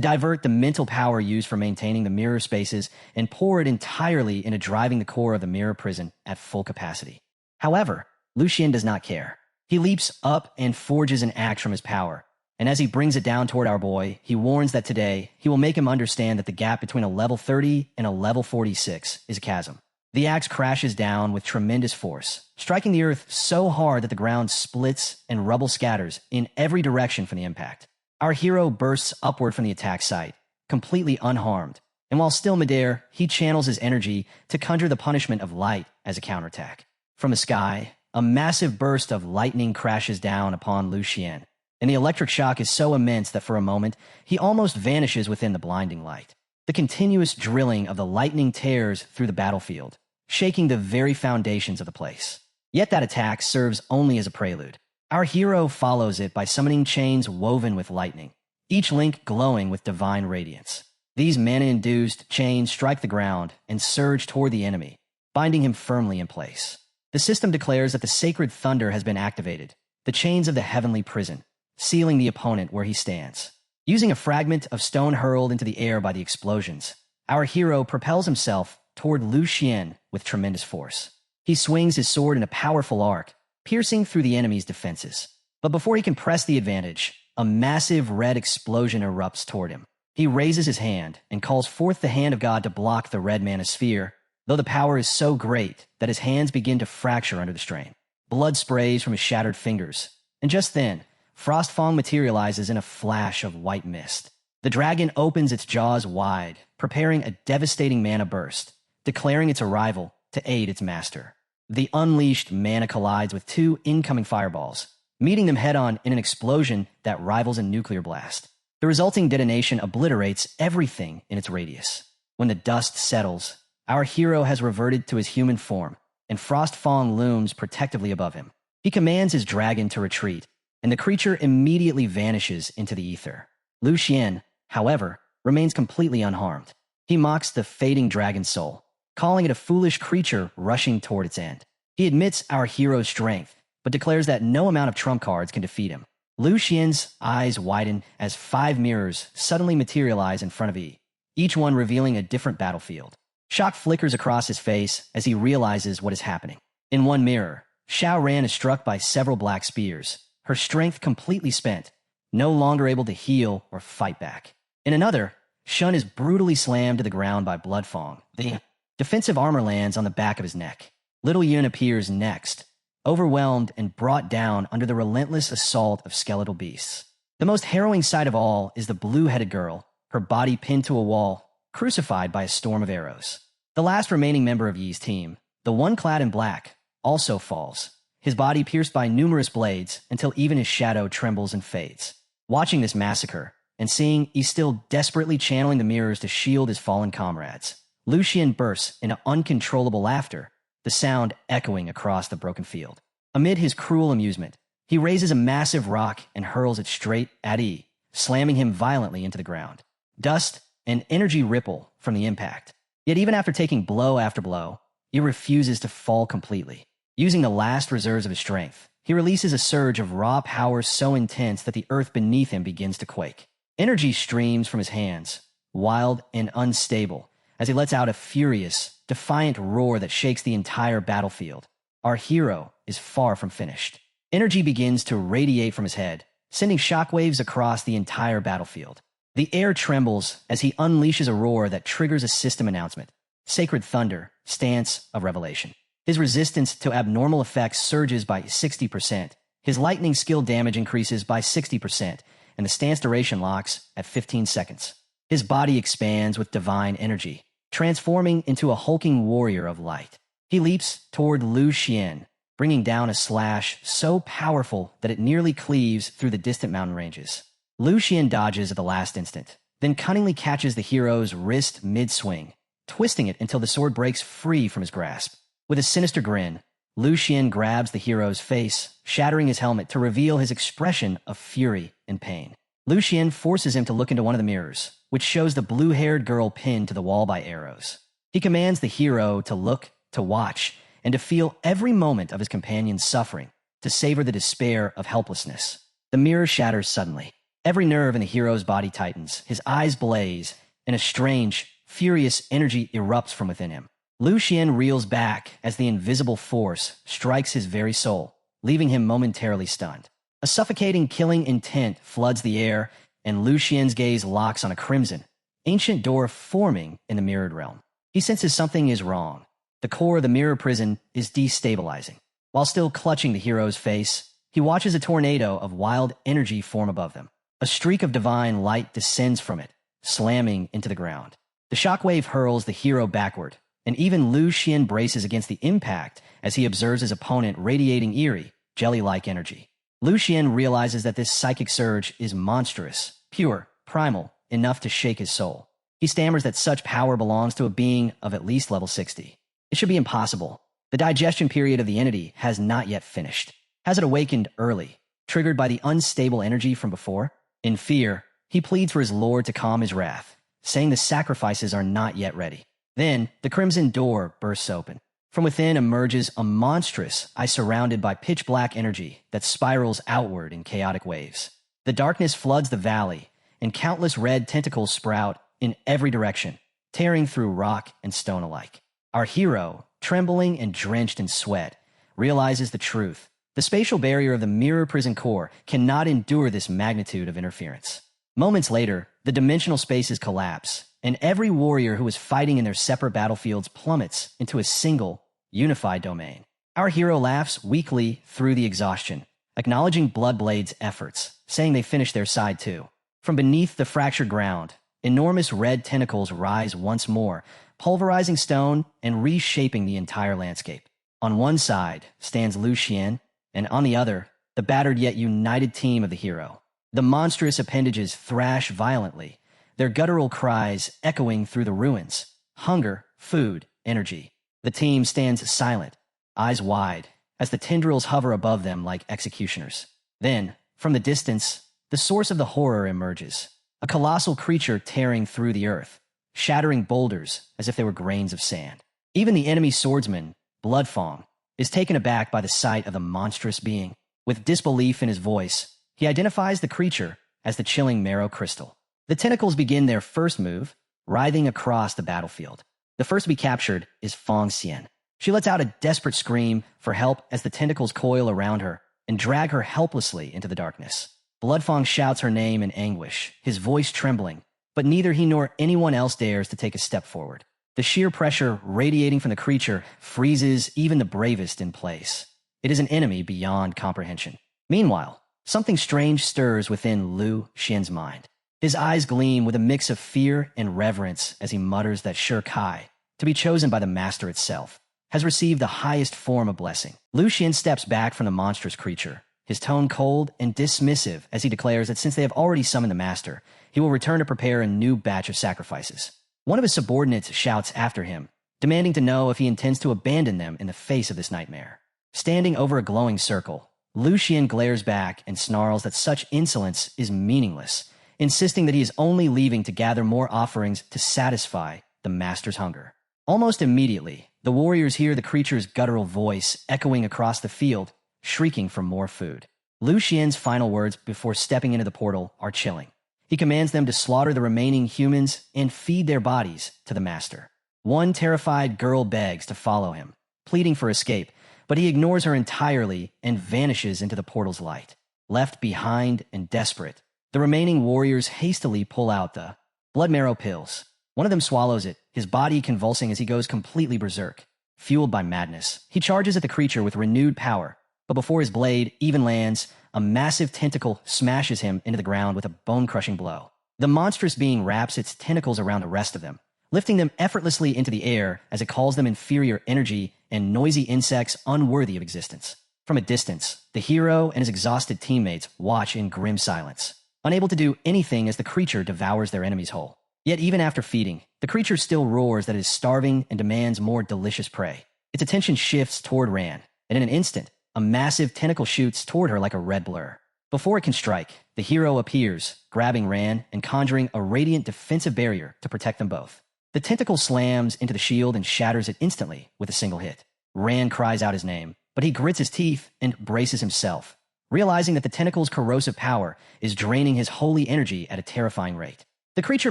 divert the mental power used for maintaining the mirror spaces and pour it entirely into driving the core of the mirror prison at full capacity. However, Lu Xian does not care. He leaps up and forges an axe from his power, and as he brings it down toward our boy, he warns that today he will make him understand that the gap between a level 30 and a level 46 is a chasm. The axe crashes down with tremendous force, striking the earth so hard that the ground splits and rubble scatters in every direction from the impact. Our hero bursts upward from the attack site, completely unharmed, and while still midair, he channels his energy to conjure the punishment of light as a counterattack. From the sky, a massive burst of lightning crashes down upon Lu Xian, and the electric shock is so immense that for a moment, he almost vanishes within the blinding light. The continuous drilling of the lightning tears through the battlefield, shaking the very foundations of the place. Yet that attack serves only as a prelude. Our hero follows it by summoning chains woven with lightning, each link glowing with divine radiance. These mana-induced chains strike the ground and surge toward the enemy, binding him firmly in place. The system declares that the sacred thunder has been activated, the chains of the heavenly prison, sealing the opponent where he stands. Using a fragment of stone hurled into the air by the explosions, our hero propels himself toward Lu Xian with tremendous force. He swings his sword in a powerful arc, piercing through the enemy's defenses. But before he can press the advantage, a massive red explosion erupts toward him. He raises his hand and calls forth the hand of God to block the red mana sphere, though the power is so great that his hands begin to fracture under the strain. Blood sprays from his shattered fingers, and just then, Frostfang materializes in a flash of white mist. The dragon opens its jaws wide, preparing a devastating mana burst, declaring its arrival to aid its master. The unleashed mana collides with two incoming fireballs, meeting them head-on in an explosion that rivals a nuclear blast. The resulting detonation obliterates everything in its radius. When the dust settles, our hero has reverted to his human form, and Frostfang looms protectively above him. He commands his dragon to retreat, and the creature immediately vanishes into the ether. Lu Xian, however, remains completely unharmed. He mocks the fading dragon soul, calling it a foolish creature rushing toward its end. He admits our hero's strength, but declares that no amount of trump cards can defeat him. Lu Xian's eyes widen as 5 mirrors suddenly materialize in front of E, each one revealing a different battlefield. Shock flickers across his face as he realizes what is happening. In one mirror, Xiao Ran is struck by several black spears, her strength completely spent, no longer able to heal or fight back. In another, Shun is brutally slammed to the ground by Bloodfang. The defensive armor lands on the back of his neck. Little Yun appears next, overwhelmed and brought down under the relentless assault of skeletal beasts. The most harrowing sight of all is the blue-headed girl, her body pinned to a wall, crucified by a storm of arrows. The last remaining member of Yi's team, the one clad in black, also falls, his body pierced by numerous blades until even his shadow trembles and fades. Watching this massacre, and seeing Yi still desperately channeling the mirrors to shield his fallen comrades, Lu Xian bursts into uncontrollable laughter, the sound echoing across the broken field. Amid his cruel amusement, he raises a massive rock and hurls it straight at Yi, slamming him violently into the ground. Dust and energy ripple from the impact. Yet even after taking blow after blow, Yi refuses to fall completely. Using the last reserves of his strength, he releases a surge of raw power so intense that the earth beneath him begins to quake. Energy streams from his hands, wild and unstable, as he lets out a furious, defiant roar that shakes the entire battlefield. Our hero is far from finished. Energy begins to radiate from his head, sending shockwaves across the entire battlefield. The air trembles as he unleashes a roar that triggers a system announcement. Sacred Thunder, Stance of Revelation. His resistance to abnormal effects surges by 60%. His lightning skill damage increases by 60%, and the stance duration locks at 15 seconds. His body expands with divine energy, transforming into a hulking warrior of light. He leaps toward Lu Xian, bringing down a slash so powerful that it nearly cleaves through the distant mountain ranges. Lu Xian dodges at the last instant, then cunningly catches the hero's wrist mid-swing, twisting it until the sword breaks free from his grasp. With a sinister grin, Lu Xian grabs the hero's face, shattering his helmet to reveal his expression of fury and pain. Lu Xian forces him to look into one of the mirrors, which shows the blue-haired girl pinned to the wall by arrows. He commands the hero to look, to watch, and to feel every moment of his companion's suffering, to savor the despair of helplessness. The mirror shatters suddenly. Every nerve in the hero's body tightens, his eyes blaze, and a strange, furious energy erupts from within him. Lu Xian reels back as the invisible force strikes his very soul, leaving him momentarily stunned. A suffocating, killing intent floods the air, and Lu Xian's gaze locks on a crimson, ancient door forming in the mirrored realm. He senses something is wrong. The core of the mirror prison is destabilizing. While still clutching the hero's face, he watches a tornado of wild energy form above them. A streak of divine light descends from it, slamming into the ground. The shockwave hurls the hero backward, and even Lu Xian braces against the impact as he observes his opponent radiating eerie, jelly-like energy. Lu Xian realizes that this psychic surge is monstrous, pure, primal, enough to shake his soul. He stammers that such power belongs to a being of at least level 60. It should be impossible. The digestion period of the entity has not yet finished. Has it awakened early, triggered by the unstable energy from before? In fear, he pleads for his lord to calm his wrath, saying the sacrifices are not yet ready. Then, the crimson door bursts open. From within emerges a monstrous eye surrounded by pitch-black energy that spirals outward in chaotic waves. The darkness floods the valley, and countless red tentacles sprout in every direction, tearing through rock and stone alike. Our hero, trembling and drenched in sweat, realizes the truth. The spatial barrier of the mirror prison core cannot endure this magnitude of interference. Moments later, the dimensional spaces collapse, and every warrior who was fighting in their separate battlefields plummets into a single, unified domain. Our hero laughs weakly through the exhaustion, acknowledging Bloodblade's efforts, saying they finished their side too. From beneath the fractured ground, enormous red tentacles rise once more, pulverizing stone and reshaping the entire landscape. On one side stands Lu Xian, and on the other, the battered yet united team of the hero. The monstrous appendages thrash violently, their guttural cries echoing through the ruins. Hunger, food, energy. The team stands silent, eyes wide, as the tendrils hover above them like executioners. Then, from the distance, the source of the horror emerges. A colossal creature tearing through the earth, shattering boulders as if they were grains of sand. Even the enemy swordsman, Bloodfang, is taken aback by the sight of the monstrous being. With disbelief in his voice, he identifies the creature as the chilling marrow crystal. The tentacles begin their first move, writhing across the battlefield. The first to be captured is Fang Xian. She lets out a desperate scream for help as the tentacles coil around her and drag her helplessly into the darkness. Bloodfang shouts her name in anguish, his voice trembling, but neither he nor anyone else dares to take a step forward. The sheer pressure radiating from the creature freezes even the bravest in place. It is an enemy beyond comprehension. Meanwhile, something strange stirs within Lu Xian's mind. His eyes gleam with a mix of fear and reverence as he mutters that Shi Kai, to be chosen by the master itself, has received the highest form of blessing. Lu Xian steps back from the monstrous creature, his tone cold and dismissive as he declares that since they have already summoned the master, he will return to prepare a new batch of sacrifices. One of his subordinates shouts after him, demanding to know if he intends to abandon them in the face of this nightmare. Standing over a glowing circle, Lu Xian glares back and snarls that such insolence is meaningless, insisting that he is only leaving to gather more offerings to satisfy the master's hunger. Almost immediately, the warriors hear the creature's guttural voice echoing across the field, shrieking for more food. Lu Xian's final words before stepping into the portal are chilling. He commands them to slaughter the remaining humans and feed their bodies to the master. One terrified girl begs to follow him, pleading for escape, but he ignores her entirely and vanishes into the portal's light. Left behind and desperate, the remaining warriors hastily pull out the blood marrow pills. One of them swallows it, his body convulsing as he goes completely berserk. Fueled by madness, he charges at the creature with renewed power, but before his blade even lands, a massive tentacle smashes him into the ground with a bone-crushing blow. The monstrous being wraps its tentacles around the rest of them, lifting them effortlessly into the air as it calls them inferior energy and noisy insects unworthy of existence. From a distance, the hero and his exhausted teammates watch in grim silence, unable to do anything as the creature devours their enemies whole. Yet even after feeding, the creature still roars that it is starving and demands more delicious prey. Its attention shifts toward Ran, and in an instant, a massive tentacle shoots toward her like a red blur. Before it can strike, the hero appears, grabbing Ran and conjuring a radiant defensive barrier to protect them both. The tentacle slams into the shield and shatters it instantly with a single hit. Ran cries out his name, but he grits his teeth and braces himself, realizing that the tentacle's corrosive power is draining his holy energy at a terrifying rate. The creature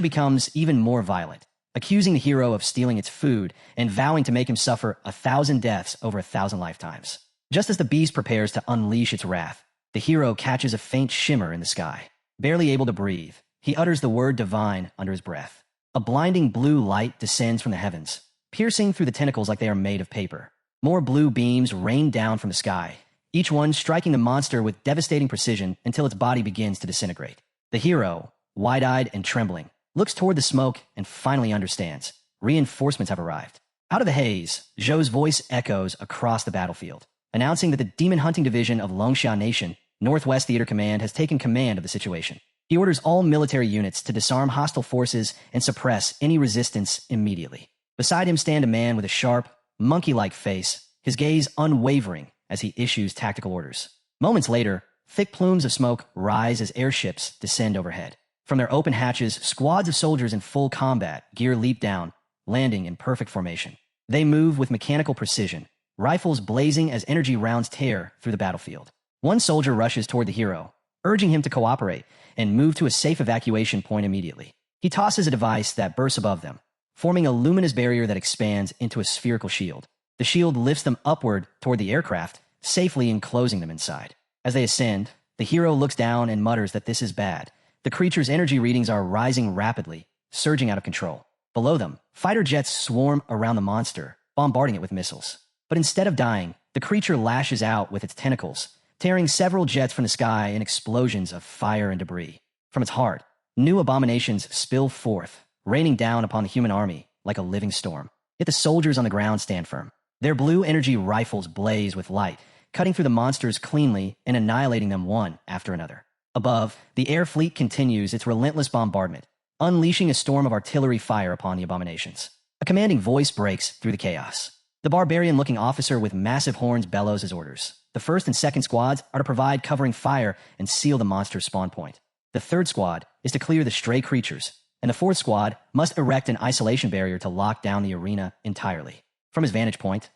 becomes even more violent, accusing the hero of stealing its food and vowing to make him suffer 1,000 deaths over 1,000 lifetimes. Just as the beast prepares to unleash its wrath, the hero catches a faint shimmer in the sky. Barely able to breathe, he utters the word divine under his breath. A blinding blue light descends from the heavens, piercing through the tentacles like they are made of paper. More blue beams rain down from the sky, each one striking the monster with devastating precision until its body begins to disintegrate. The hero, wide-eyed and trembling, looks toward the smoke and finally understands. Reinforcements have arrived. Out of the haze, Zhou's voice echoes across the battlefield, announcing that the Demon Hunting Division of Longsha Nation, Northwest Theater Command, has taken command of the situation. He orders all military units to disarm hostile forces and suppress any resistance immediately. Beside him stand a man with a sharp, monkey-like face, his gaze unwavering as he issues tactical orders. Moments later, thick plumes of smoke rise as airships descend overhead. From their open hatches, squads of soldiers in full combat gear leap down, landing in perfect formation. They move with mechanical precision, rifles blazing as energy rounds tear through the battlefield. One soldier rushes toward the hero, urging him to cooperate and move to a safe evacuation point immediately. He tosses a device that bursts above them, forming a luminous barrier that expands into a spherical shield. The shield lifts them upward toward the aircraft, safely enclosing them inside. As they ascend, the hero looks down and mutters that this is bad. The creature's energy readings are rising rapidly, surging out of control. Below them, fighter jets swarm around the monster, bombarding it with missiles. But instead of dying, the creature lashes out with its tentacles, tearing several jets from the sky in explosions of fire and debris. From its heart, new abominations spill forth, raining down upon the human army like a living storm. Yet the soldiers on the ground stand firm. Their blue energy rifles blaze with light, cutting through the monsters cleanly and annihilating them one after another. Above, the air fleet continues its relentless bombardment, unleashing a storm of artillery fire upon the abominations. A commanding voice breaks through the chaos. The barbarian-looking officer with massive horns bellows his orders. The first and second squads are to provide covering fire and seal the monster's spawn point. The third squad is to clear the stray creatures, and the fourth squad must erect an isolation barrier to lock down the arena entirely. From his vantage point,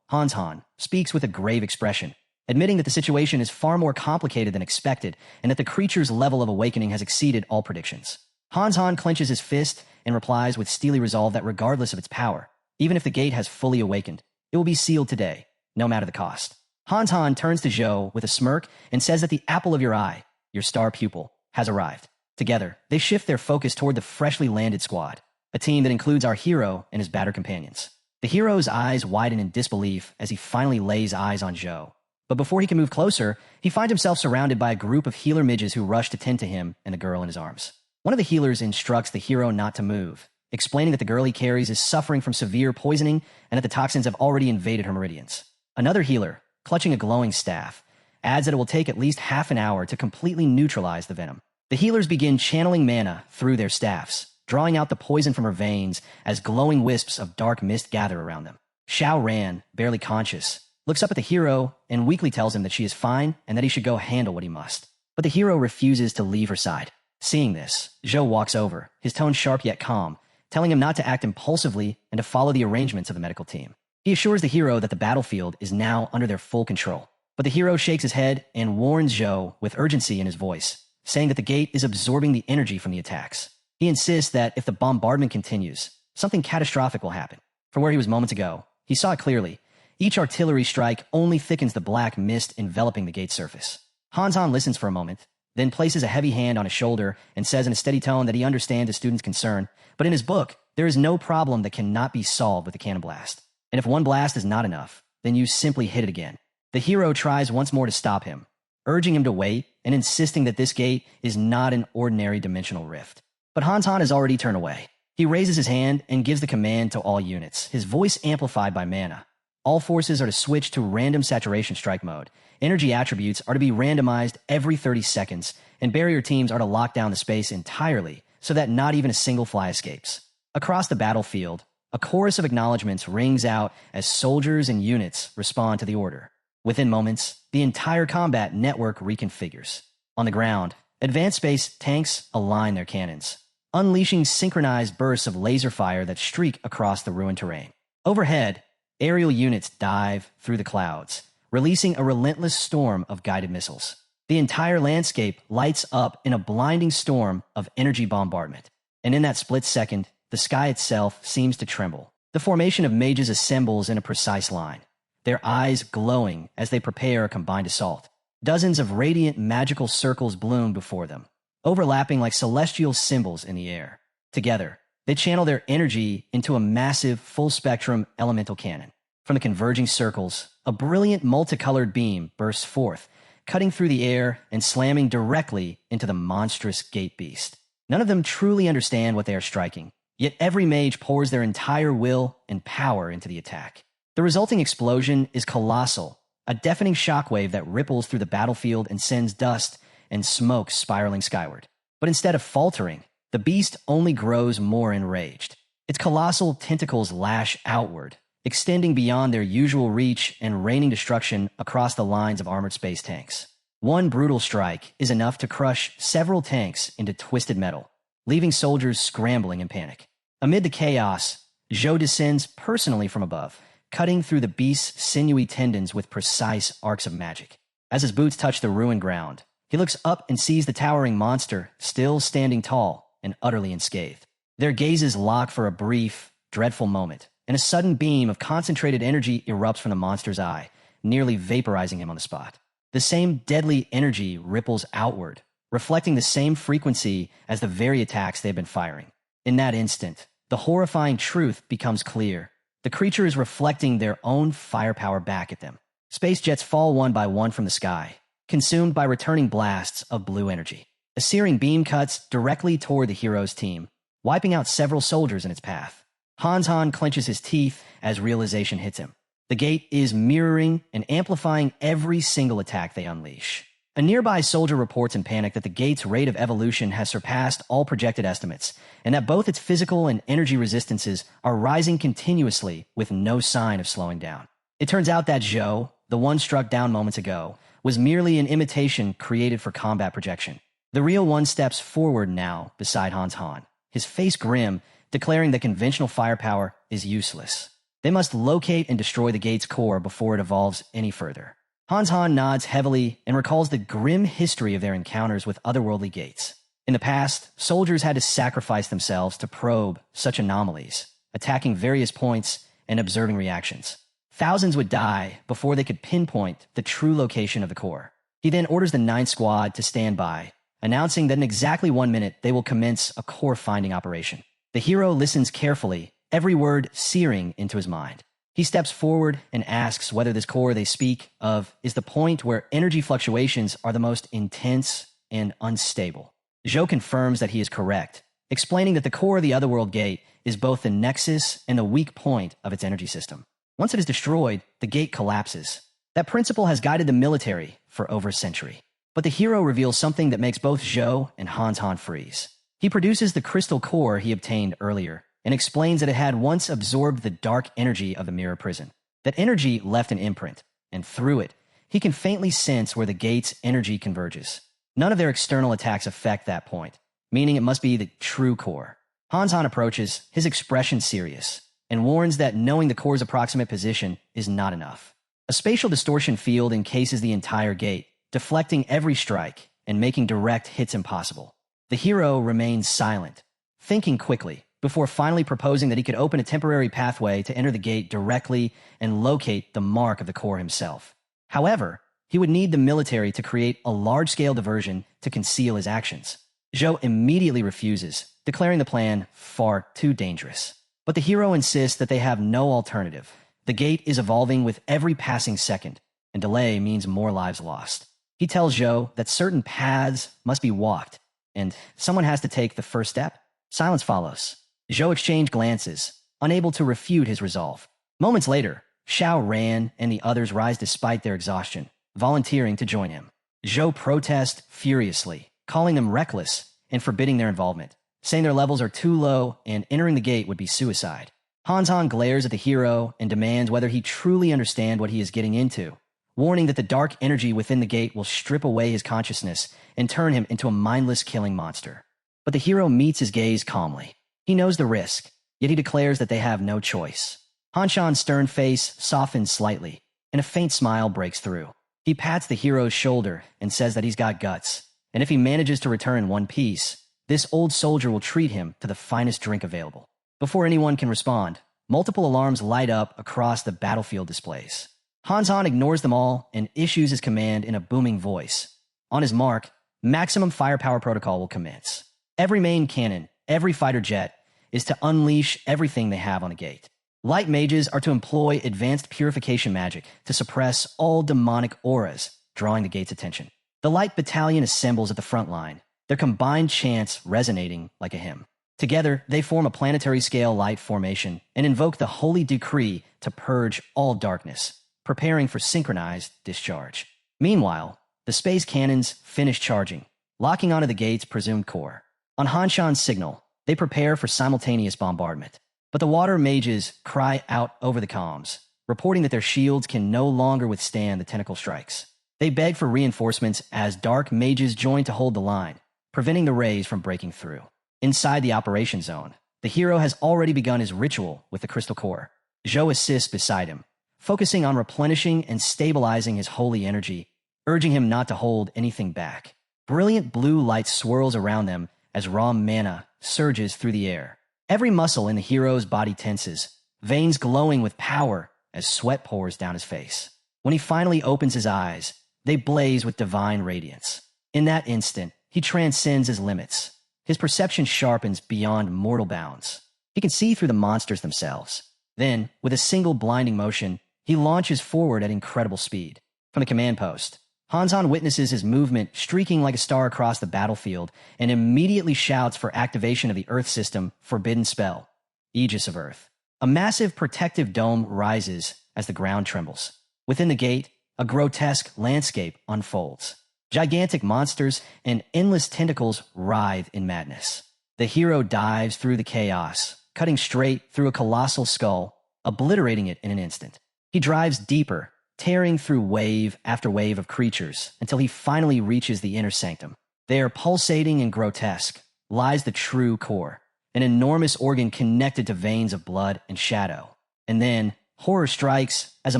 Hans speaks with a grave expression, admitting that the situation is far more complicated than expected and that the creature's level of awakening has exceeded all predictions. Hans clenches his fist and replies with steely resolve that regardless of its power, even if the gate has fully awakened, it will be sealed today, no matter the cost. Hans turns to Zhou with a smirk and says that the apple of your eye, your star pupil, has arrived. Together, they shift their focus toward the freshly landed squad, a team that includes our hero and his battered companions. The hero's eyes widen in disbelief as he finally lays eyes on Zhou. But before he can move closer, he finds himself surrounded by a group of healer midges who rush to tend to him and the girl in his arms. One of the healers instructs the hero not to move, explaining that the girl he carries is suffering from severe poisoning and that the toxins have already invaded her meridians. Another healer, clutching a glowing staff, adds that it will take at least half an hour to completely neutralize the venom. The healers begin channeling mana through their staffs, drawing out the poison from her veins as glowing wisps of dark mist gather around them. Xiao Ran, barely conscious, looks up at the hero and weakly tells him that she is fine and that he should go handle what he must. But the hero refuses to leave her side. Seeing this, Zhou walks over, his tone sharp yet calm, telling him not to act impulsively and to follow the arrangements of the medical team. He assures the hero that the battlefield is now under their full control. But the hero shakes his head and warns Zhou with urgency in his voice, saying that the gate is absorbing the energy from the attacks. He insists that if the bombardment continues, something catastrophic will happen. From where he was moments ago, he saw it clearly. Each artillery strike only thickens the black mist enveloping the gate's surface. Hans listens for a moment, then places a heavy hand on his shoulder and says in a steady tone that he understands the student's concern, but in his book, there is no problem that cannot be solved with a cannon blast. And if one blast is not enough, then you simply hit it again. The hero tries once more to stop him, urging him to wait and insisting that this gate is not an ordinary dimensional rift. But Hans has already turned away. He raises his hand and gives the command to all units, his voice amplified by mana. All forces are to switch to random saturation strike mode. Energy attributes are to be randomized every 30 seconds, and barrier teams are to lock down the space entirely so that not even a single fly escapes. Across the battlefield, a chorus of acknowledgments rings out as soldiers and units respond to the order. Within moments, the entire combat network reconfigures. On the ground, advanced space tanks align their cannons, unleashing synchronized bursts of laser fire that streak across the ruined terrain. Overhead, aerial units dive through the clouds, releasing a relentless storm of guided missiles. The entire landscape lights up in a blinding storm of energy bombardment. And in that split second, the sky itself seems to tremble. The formation of mages assembles in a precise line, their eyes glowing as they prepare a combined assault. Dozens of radiant magical circles bloom before them, overlapping like celestial symbols in the air. Together, they channel their energy into a massive, full-spectrum elemental cannon. From the converging circles, a brilliant multicolored beam bursts forth, cutting through the air and slamming directly into the monstrous gate beast. None of them truly understand what they are striking, yet every mage pours their entire will and power into the attack. The resulting explosion is colossal, a deafening shockwave that ripples through the battlefield and sends dust and smoke spiraling skyward. But instead of faltering, the beast only grows more enraged. Its colossal tentacles lash outward, extending beyond their usual reach and raining destruction across the lines of armored space tanks. One brutal strike is enough to crush several tanks into twisted metal, leaving soldiers scrambling in panic. Amid the chaos, Zhou descends personally from above, cutting through the beast's sinewy tendons with precise arcs of magic. As his boots touch the ruined ground, he looks up and sees the towering monster still standing tall and utterly unscathed. Their gazes lock for a brief, dreadful moment, and a sudden beam of concentrated energy erupts from the monster's eye, nearly vaporizing him on the spot. The same deadly energy ripples outward, reflecting the same frequency as the very attacks they've been firing. In that instant, the horrifying truth becomes clear. The creature is reflecting their own firepower back at them. Space jets fall one by one from the sky, consumed by returning blasts of blue energy. A searing beam cuts directly toward the hero's team, wiping out several soldiers in its path. Han clenches his teeth as realization hits him. The gate is mirroring and amplifying every single attack they unleash. A nearby soldier reports in panic that the gate's rate of evolution has surpassed all projected estimates, and that both its physical and energy resistances are rising continuously with no sign of slowing down. It turns out that Zhou, the one struck down moments ago, was merely an imitation created for combat projection. The real one steps forward now beside Han, his face grim, declaring that conventional firepower is useless. They must locate and destroy the gate's core before it evolves any further. Han nods heavily and recalls the grim history of their encounters with otherworldly gates. In the past, soldiers had to sacrifice themselves to probe such anomalies, attacking various points and observing reactions. Thousands would die before they could pinpoint the true location of the core. He then orders the 9th Squad to stand by, announcing that in exactly 1 minute they will commence a core-finding operation. The hero listens carefully, every word searing into his mind. He steps forward and asks whether this core they speak of is the point where energy fluctuations are the most intense and unstable. Zhou confirms that he is correct, explaining that the core of the Otherworld Gate is both the nexus and the weak point of its energy system. Once it is destroyed, the gate collapses. That principle has guided the military for over a century. But the hero reveals something that makes both Zhou and Han freeze. He produces the crystal core he obtained earlier, and explains that it had once absorbed the dark energy of the mirror prison. That energy left an imprint, and through it, he can faintly sense where the gate's energy converges. None of their external attacks affect that point, meaning it must be the true core. Han approaches, his expression serious, and warns that knowing the core's approximate position is not enough. A spatial distortion field encases the entire gate, deflecting every strike and making direct hits impossible. The hero remains silent, thinking quickly, before finally proposing that he could open a temporary pathway to enter the gate directly and locate the mark of the core himself. However, he would need the military to create a large-scale diversion to conceal his actions. Zhou immediately refuses, declaring the plan far too dangerous. But the hero insists that they have no alternative. The gate is evolving with every passing second, and delay means more lives lost. He tells Zhou that certain paths must be walked, and someone has to take the first step. Silence follows. Zhou exchanged glances, unable to refute his resolve. Moments later, Xiao Ran and the others rise despite their exhaustion, volunteering to join him. Zhou protests furiously, calling them reckless and forbidding their involvement, saying their levels are too low and entering the gate would be suicide. Han glares at the hero and demands whether he truly understands what he is getting into, warning that the dark energy within the gate will strip away his consciousness and turn him into a mindless killing monster. But the hero meets his gaze calmly. He knows the risk, yet he declares that they have no choice. Hanshan's stern face softens slightly, and a faint smile breaks through. He pats the hero's shoulder and says that he's got guts, and if he manages to return in one piece, this old soldier will treat him to the finest drink available. Before anyone can respond, multiple alarms light up across the battlefield displays. Han ignores them all and issues his command in a booming voice. On his mark, maximum firepower protocol will commence. Every main cannon, every fighter jet, is to unleash everything they have on the gate. Light mages are to employ advanced purification magic to suppress all demonic auras, drawing the gate's attention. The light battalion assembles at the front line, their combined chants resonating like a hymn. Together, they form a planetary-scale light formation and invoke the holy decree to purge all darkness, preparing for synchronized discharge. Meanwhile, the space cannons finish charging, locking onto the gate's presumed core. On Hanshan's signal, they prepare for simultaneous bombardment. But the water mages cry out over the comms, reporting that their shields can no longer withstand the tentacle strikes. They beg for reinforcements as dark mages join to hold the line, preventing the rays from breaking through. Inside the operation zone, the hero has already begun his ritual with the crystal core. Zhou assists beside him, focusing on replenishing and stabilizing his holy energy, urging him not to hold anything back. Brilliant blue light swirls around them as raw mana surges through the air, Every muscle in the hero's body tenses, veins glowing with power as sweat pours down his face. When he finally opens his eyes, they blaze with divine radiance. In that instant, he transcends his limits. His perception sharpens beyond mortal bounds. He can see through the monsters themselves. Then, with a single blinding motion, he launches forward at incredible speed. From the command post, Hanzon witnesses his movement streaking like a star across the battlefield and immediately shouts for activation of the Earth System Forbidden Spell, Aegis of Earth. A massive protective dome rises as the ground trembles. Within the gate, a grotesque landscape unfolds. Gigantic monsters and endless tentacles writhe in madness. The hero dives through the chaos, cutting straight through a colossal skull, obliterating it in an instant. He drives deeper, tearing through wave after wave of creatures until he finally reaches the inner sanctum. There, pulsating and grotesque, lies the true core, an enormous organ connected to veins of blood and shadow. And then, horror strikes as a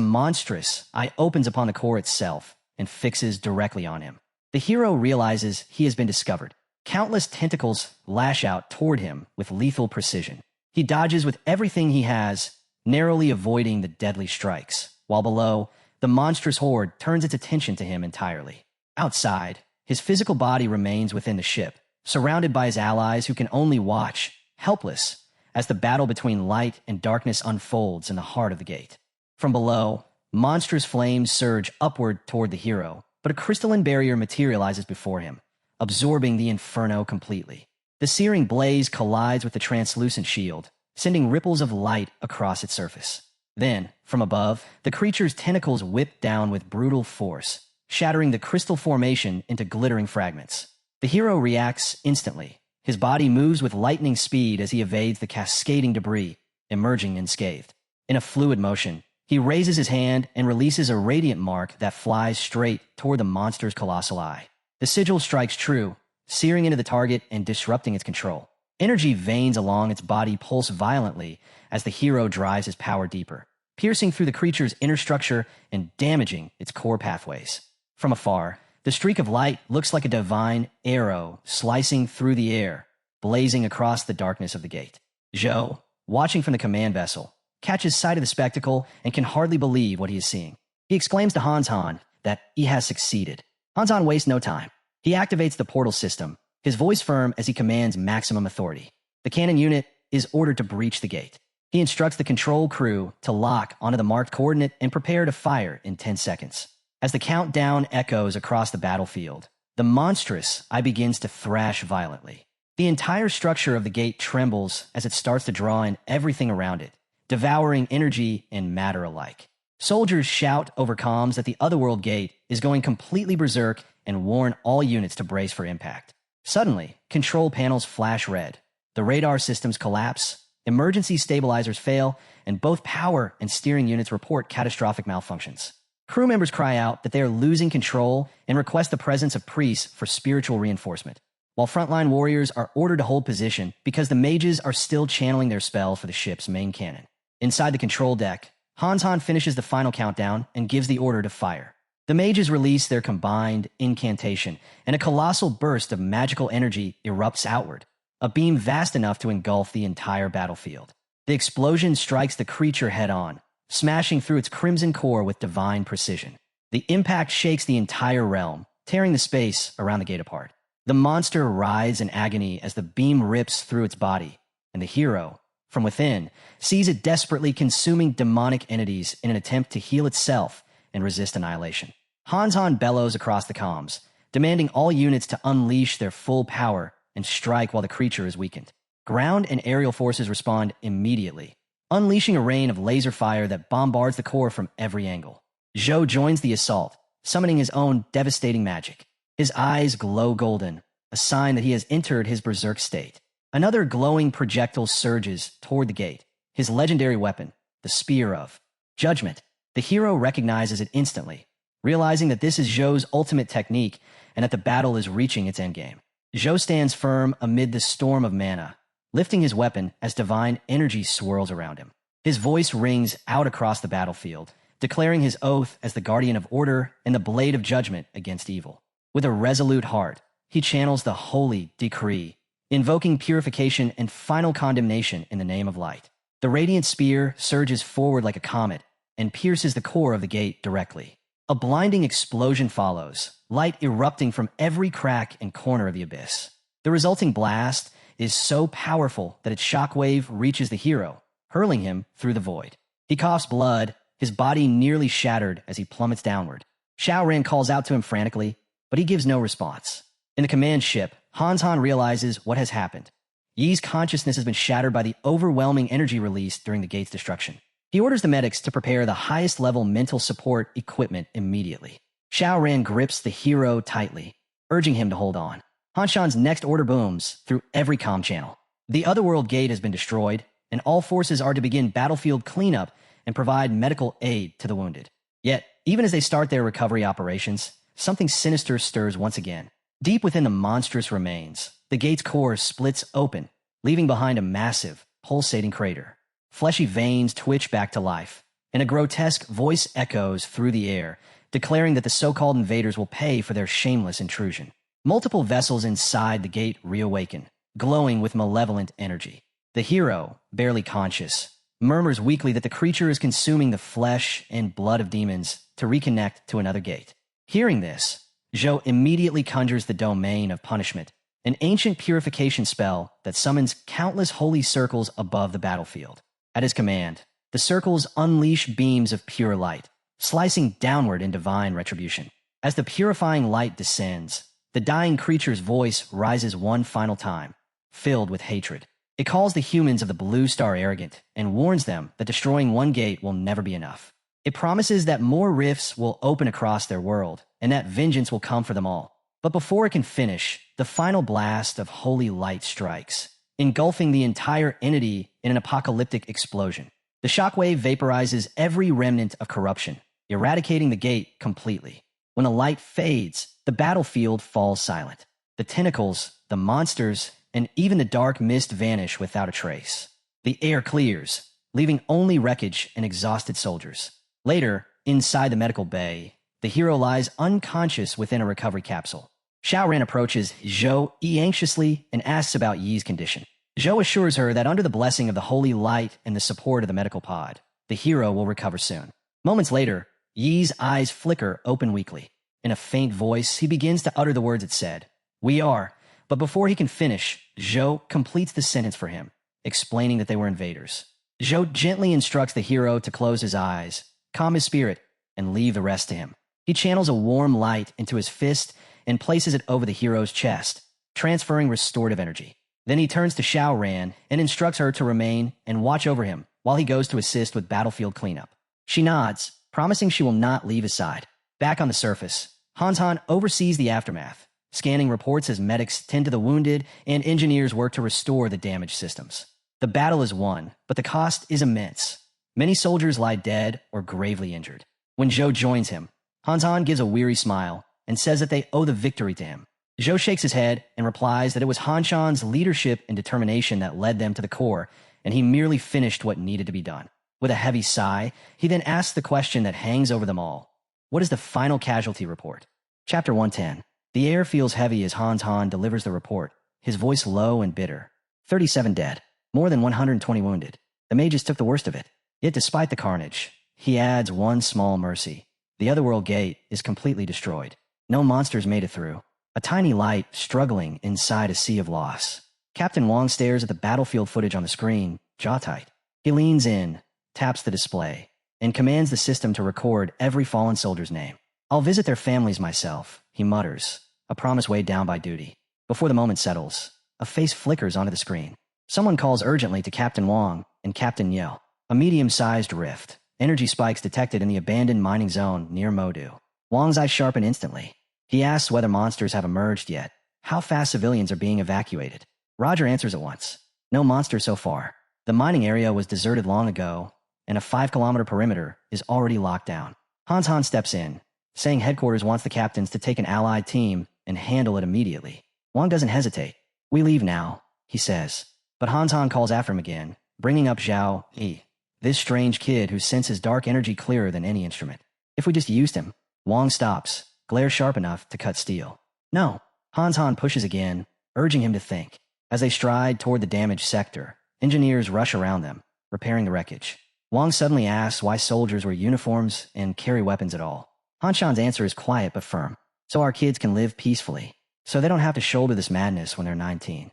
monstrous eye opens upon the core itself and fixes directly on him. The hero realizes he has been discovered. Countless tentacles lash out toward him with lethal precision. He dodges with everything he has, narrowly avoiding the deadly strikes, while below, the monstrous horde turns its attention to him entirely. Outside, his physical body remains within the ship, surrounded by his allies who can only watch, helpless, as the battle between light and darkness unfolds in the heart of the gate. From below, monstrous flames surge upward toward the hero, but a crystalline barrier materializes before him, absorbing the inferno completely. The searing blaze collides with the translucent shield, sending ripples of light across its surface. Then, from above, the creature's tentacles whip down with brutal force, shattering the crystal formation into glittering fragments. The hero reacts instantly. His body moves with lightning speed as he evades the cascading debris, emerging unscathed. In a fluid motion, he raises his hand and releases a radiant mark that flies straight toward the monster's colossal eye. The sigil strikes true, searing into the target and disrupting its control. Energy veins along its body pulse violently as the hero drives his power deeper, piercing through the creature's inner structure and damaging its core pathways. From afar, the streak of light looks like a divine arrow slicing through the air, blazing across the darkness of the gate. Zhou, watching from the command vessel, catches sight of the spectacle and can hardly believe what he is seeing. He exclaims to Hanzon that he has succeeded. Hanzon wastes no time. He activates the portal system, his voice firm as he commands maximum authority. The cannon unit is ordered to breach the gate. He instructs the control crew to lock onto the marked coordinate and prepare to fire in 10 seconds. As the countdown echoes across the battlefield, the monstrous eye begins to thrash violently. The entire structure of the gate trembles as it starts to draw in everything around it, devouring energy and matter alike. Soldiers shout over comms that the Otherworld gate is going completely berserk and warn all units to brace for impact. Suddenly, control panels flash red. The radar systems collapse, emergency stabilizers fail, and both power and steering units report catastrophic malfunctions. Crew members cry out that they are losing control and request the presence of priests for spiritual reinforcement, while frontline warriors are ordered to hold position because the mages are still channeling their spells for the ship's main cannon. Inside the control deck, Hanzon finishes the final countdown and gives the order to fire. The mages release their combined incantation, and a colossal burst of magical energy erupts outward, a beam vast enough to engulf the entire battlefield. The explosion strikes the creature head-on, smashing through its crimson core with divine precision. The impact shakes the entire realm, tearing the space around the gate apart. The monster writhes in agony as the beam rips through its body, and the hero, from within, sees it desperately consuming demonic entities in an attempt to heal itself and resist annihilation. Hanzon bellows across the comms, demanding all units to unleash their full power and strike while the creature is weakened. Ground and aerial forces respond immediately, unleashing a rain of laser fire that bombards the core from every angle. Zhou joins the assault, summoning his own devastating magic. His eyes glow golden, a sign that he has entered his berserk state. Another glowing projectile surges toward the gate, his legendary weapon, the Spear of Judgment. The hero recognizes it instantly, realizing that this is Zhou's ultimate technique and that the battle is reaching its endgame. Zhou stands firm amid the storm of mana, lifting his weapon as divine energy swirls around him. His voice rings out across the battlefield, declaring his oath as the guardian of order and the blade of judgment against evil. With a resolute heart, he channels the holy decree, invoking purification and final condemnation in the name of light. The radiant spear surges forward like a comet and pierces the core of the gate directly. A blinding explosion follows, light erupting from every crack and corner of the abyss. The resulting blast is so powerful that its shockwave reaches the hero, hurling him through the void. He coughs blood, his body nearly shattered as he plummets downward. Xiao Ran calls out to him frantically, but he gives no response. In the command ship, Han realizes what has happened. Yi's consciousness has been shattered by the overwhelming energy released during the gate's destruction. He orders the medics to prepare the highest level mental support equipment immediately. Xiao Ran grips the hero tightly, urging him to hold on. Han Shan's next order booms through every comm channel. The Otherworld gate has been destroyed, and all forces are to begin battlefield cleanup and provide medical aid to the wounded. Yet, even as they start their recovery operations, something sinister stirs once again. Deep within the monstrous remains, the gate's core splits open, leaving behind a massive, pulsating crater. Fleshy veins twitch back to life, and a grotesque voice echoes through the air, declaring that the so-called invaders will pay for their shameless intrusion. Multiple vessels inside the gate reawaken, glowing with malevolent energy. The hero, barely conscious, murmurs weakly that the creature is consuming the flesh and blood of demons to reconnect to another gate. Hearing this, Zhou immediately conjures the domain of punishment, an ancient purification spell that summons countless holy circles above the battlefield. At his command, the circles unleash beams of pure light, slicing downward in divine retribution. As the purifying light descends, the dying creature's voice rises one final time, filled with hatred. It calls the humans of the Blue Star arrogant and warns them that destroying one gate will never be enough. It promises that more rifts will open across their world and that vengeance will come for them all. But before it can finish, the final blast of holy light strikes, engulfing the entire entity in an apocalyptic explosion. The shockwave vaporizes every remnant of corruption, eradicating the gate completely. When the light fades, the battlefield falls silent. The tentacles, the monsters, and even the dark mist vanish without a trace. The air clears, leaving only wreckage and exhausted soldiers. Later, inside the medical bay, the hero lies unconscious within a recovery capsule. Xiao Ran approaches Zhou anxiously and asks about Yi's condition. Zhou assures her that under the blessing of the holy light and the support of the medical pod, the hero will recover soon. Moments later, Yi's eyes flicker open weakly. In a faint voice, he begins to utter the words it said. "We are," but before he can finish, Zhou completes the sentence for him, explaining that they were invaders. Zhou gently instructs the hero to close his eyes, calm his spirit, and leave the rest to him. He channels a warm light into his fist and places it over the hero's chest, transferring restorative energy. Then he turns to Xiao Ran and instructs her to remain and watch over him while he goes to assist with battlefield cleanup. She nods, promising she will not leave his side. Back on the surface, Han oversees the aftermath, scanning reports as medics tend to the wounded and engineers work to restore the damaged systems. The battle is won, but the cost is immense. Many soldiers lie dead or gravely injured. When Zhou joins him, Han gives a weary smile and says that they owe the victory to him. Zhou shakes his head and replies that it was Han Shan's leadership and determination that led them to the core, and he merely finished what needed to be done. With a heavy sigh, he then asks the question that hangs over them all. What is the final casualty report? Chapter 110. The air feels heavy as Han delivers the report, his voice low and bitter. 37 dead, more than 120 wounded. The mages took the worst of it. Yet despite the carnage, he adds one small mercy. The Otherworld gate is completely destroyed. No monsters made it through. A tiny light struggling inside a sea of loss. Captain Wong stares at the battlefield footage on the screen, jaw tight. He leans in, taps the display, and commands the system to record every fallen soldier's name. "I'll visit their families myself," he mutters, a promise weighed down by duty. Before the moment settles, a face flickers onto the screen. Someone calls urgently to Captain Wong and Captain Yeo. A medium-sized rift. Energy spikes detected in the abandoned mining zone near Modu. Wong's eyes sharpen instantly. He asks whether monsters have emerged yet, how fast civilians are being evacuated. Roger answers at once. No monsters so far. The mining area was deserted long ago, and a 5-kilometer perimeter is already locked down. Han steps in, saying headquarters wants the captains to take an allied team and handle it immediately. Wong doesn't hesitate. "We leave now," he says. But Han calls after him again, bringing up Zhao Yi, this strange kid who senses dark energy clearer than any instrument. "If we just used him." Wong stops, glare sharp enough to cut steel. "No." Han pushes again, urging him to think. As they stride toward the damaged sector, engineers rush around them, repairing the wreckage. Wang suddenly asks why soldiers wear uniforms and carry weapons at all. Han Shan's answer is quiet but firm. So our kids can live peacefully. So they don't have to shoulder this madness when they're 19.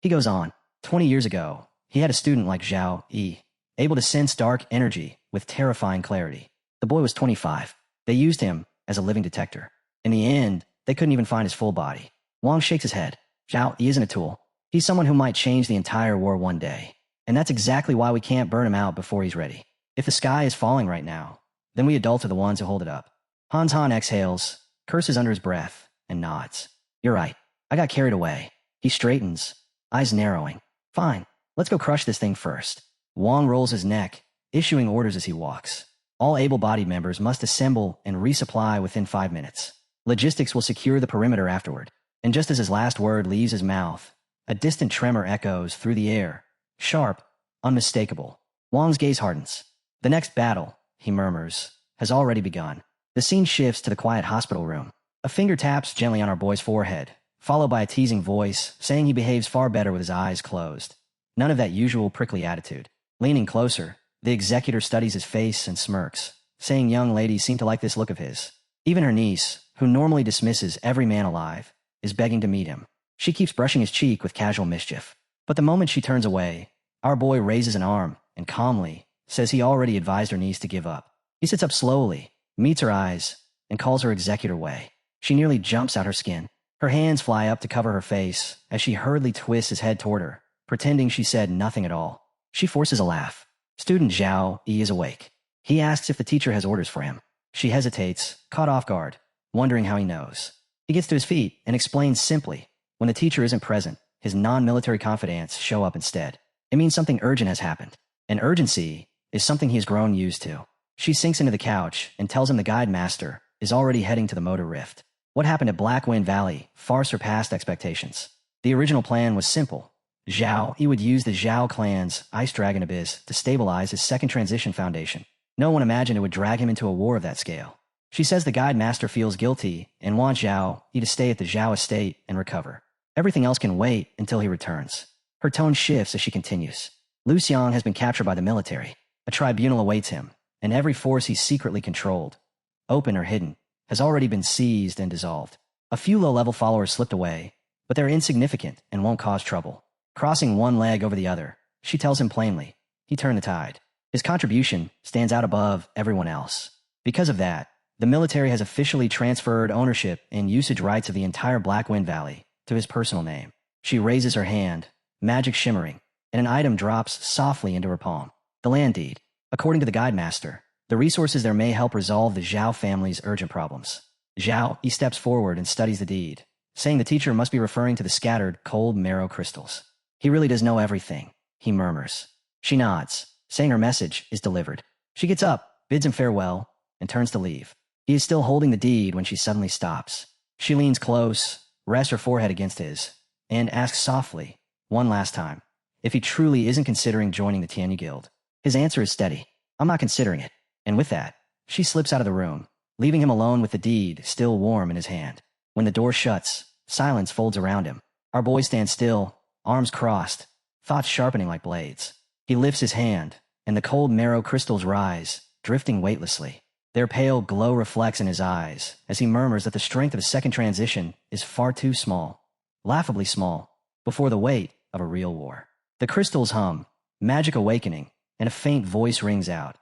He goes on. 20 years ago, he had a student like Zhao Yi, able to sense dark energy with terrifying clarity. The boy was 25. They used him as a living detector. In the end, they couldn't even find his full body. Wang shakes his head. Zhao Yi isn't a tool. He's someone who might change the entire war one day. And that's exactly why we can't burn him out before he's ready. If the sky is falling right now, then we adults are the ones who hold it up. Han exhales, curses under his breath, and nods. You're right. I got carried away. He straightens, eyes narrowing. Fine, let's go crush this thing first. Wang rolls his neck, issuing orders as he walks. All able-bodied members must assemble and resupply within 5 minutes. Logistics will secure the perimeter afterward. And just as his last word leaves his mouth, a distant tremor echoes through the air, sharp, unmistakable. Wang's gaze hardens. The next battle, he murmurs, has already begun. The scene shifts to the quiet hospital room. A finger taps gently on our boy's forehead, followed by a teasing voice saying he behaves far better with his eyes closed. None of that usual prickly attitude. Leaning closer, the executor studies his face and smirks, saying young ladies seem to like this look of his. Even her niece, who normally dismisses every man alive, is begging to meet him. She keeps brushing his cheek with casual mischief. But the moment she turns away, our boy raises an arm and calmly says he already advised her niece to give up. He sits up slowly, meets her eyes, and calls her executor Wei. She nearly jumps out her skin. Her hands fly up to cover her face as she hurriedly twists his head toward her, pretending she said nothing at all. She forces a laugh. Student Zhao Yi is awake. He asks if the teacher has orders for him. She hesitates, caught off guard, wondering how he knows. He gets to his feet and explains simply. When the teacher isn't present, his non-military confidants show up instead. It means something urgent has happened. And urgency is something he has grown used to. She sinks into the couch and tells him the guide master is already heading to the motor rift. What happened at Black Wind Valley far surpassed expectations. The original plan was simple. He would use the Zhao clan's Ice Dragon Abyss to stabilize his second transition foundation. No one imagined it would drag him into a war of that scale. She says the guide master feels guilty and wants He to stay at the Zhao estate and recover. Everything else can wait until he returns. Her tone shifts as she continues. Lu Xiang has been captured by the military. A tribunal awaits him, and every force he's secretly controlled, open or hidden, has already been seized and dissolved. A few low-level followers slipped away, but they're insignificant and won't cause trouble. Crossing one leg over the other, she tells him plainly, he turned the tide. His contribution stands out above everyone else. Because of that, the military has officially transferred ownership and usage rights of the entire Black Wind Valley to his personal name. She raises her hand, magic shimmering, and an item drops softly into her palm. The land deed. According to the guide master, the resources there may help resolve the Zhao family's urgent problems. He steps forward and studies the deed, saying the teacher must be referring to the scattered, cold marrow crystals. He really does know everything, he murmurs. She nods, saying her message is delivered. She gets up, bids him farewell, and turns to leave. He is still holding the deed when she suddenly stops. She leans close, rests her forehead against his, and asks softly, one last time, if he truly isn't considering joining the Tianyu Guild. His answer is steady. I'm not considering it. And with that, she slips out of the room, leaving him alone with the deed still warm in his hand. When the door shuts, silence folds around him. Our boy stands still, arms crossed, thoughts sharpening like blades. He lifts his hand, and the cold marrow crystals rise, drifting weightlessly. Their pale glow reflects in his eyes as he murmurs that the strength of his second transition is far too small, laughably small, before the weight of a real war. The crystals hum, magic awakening, and a faint voice rings out.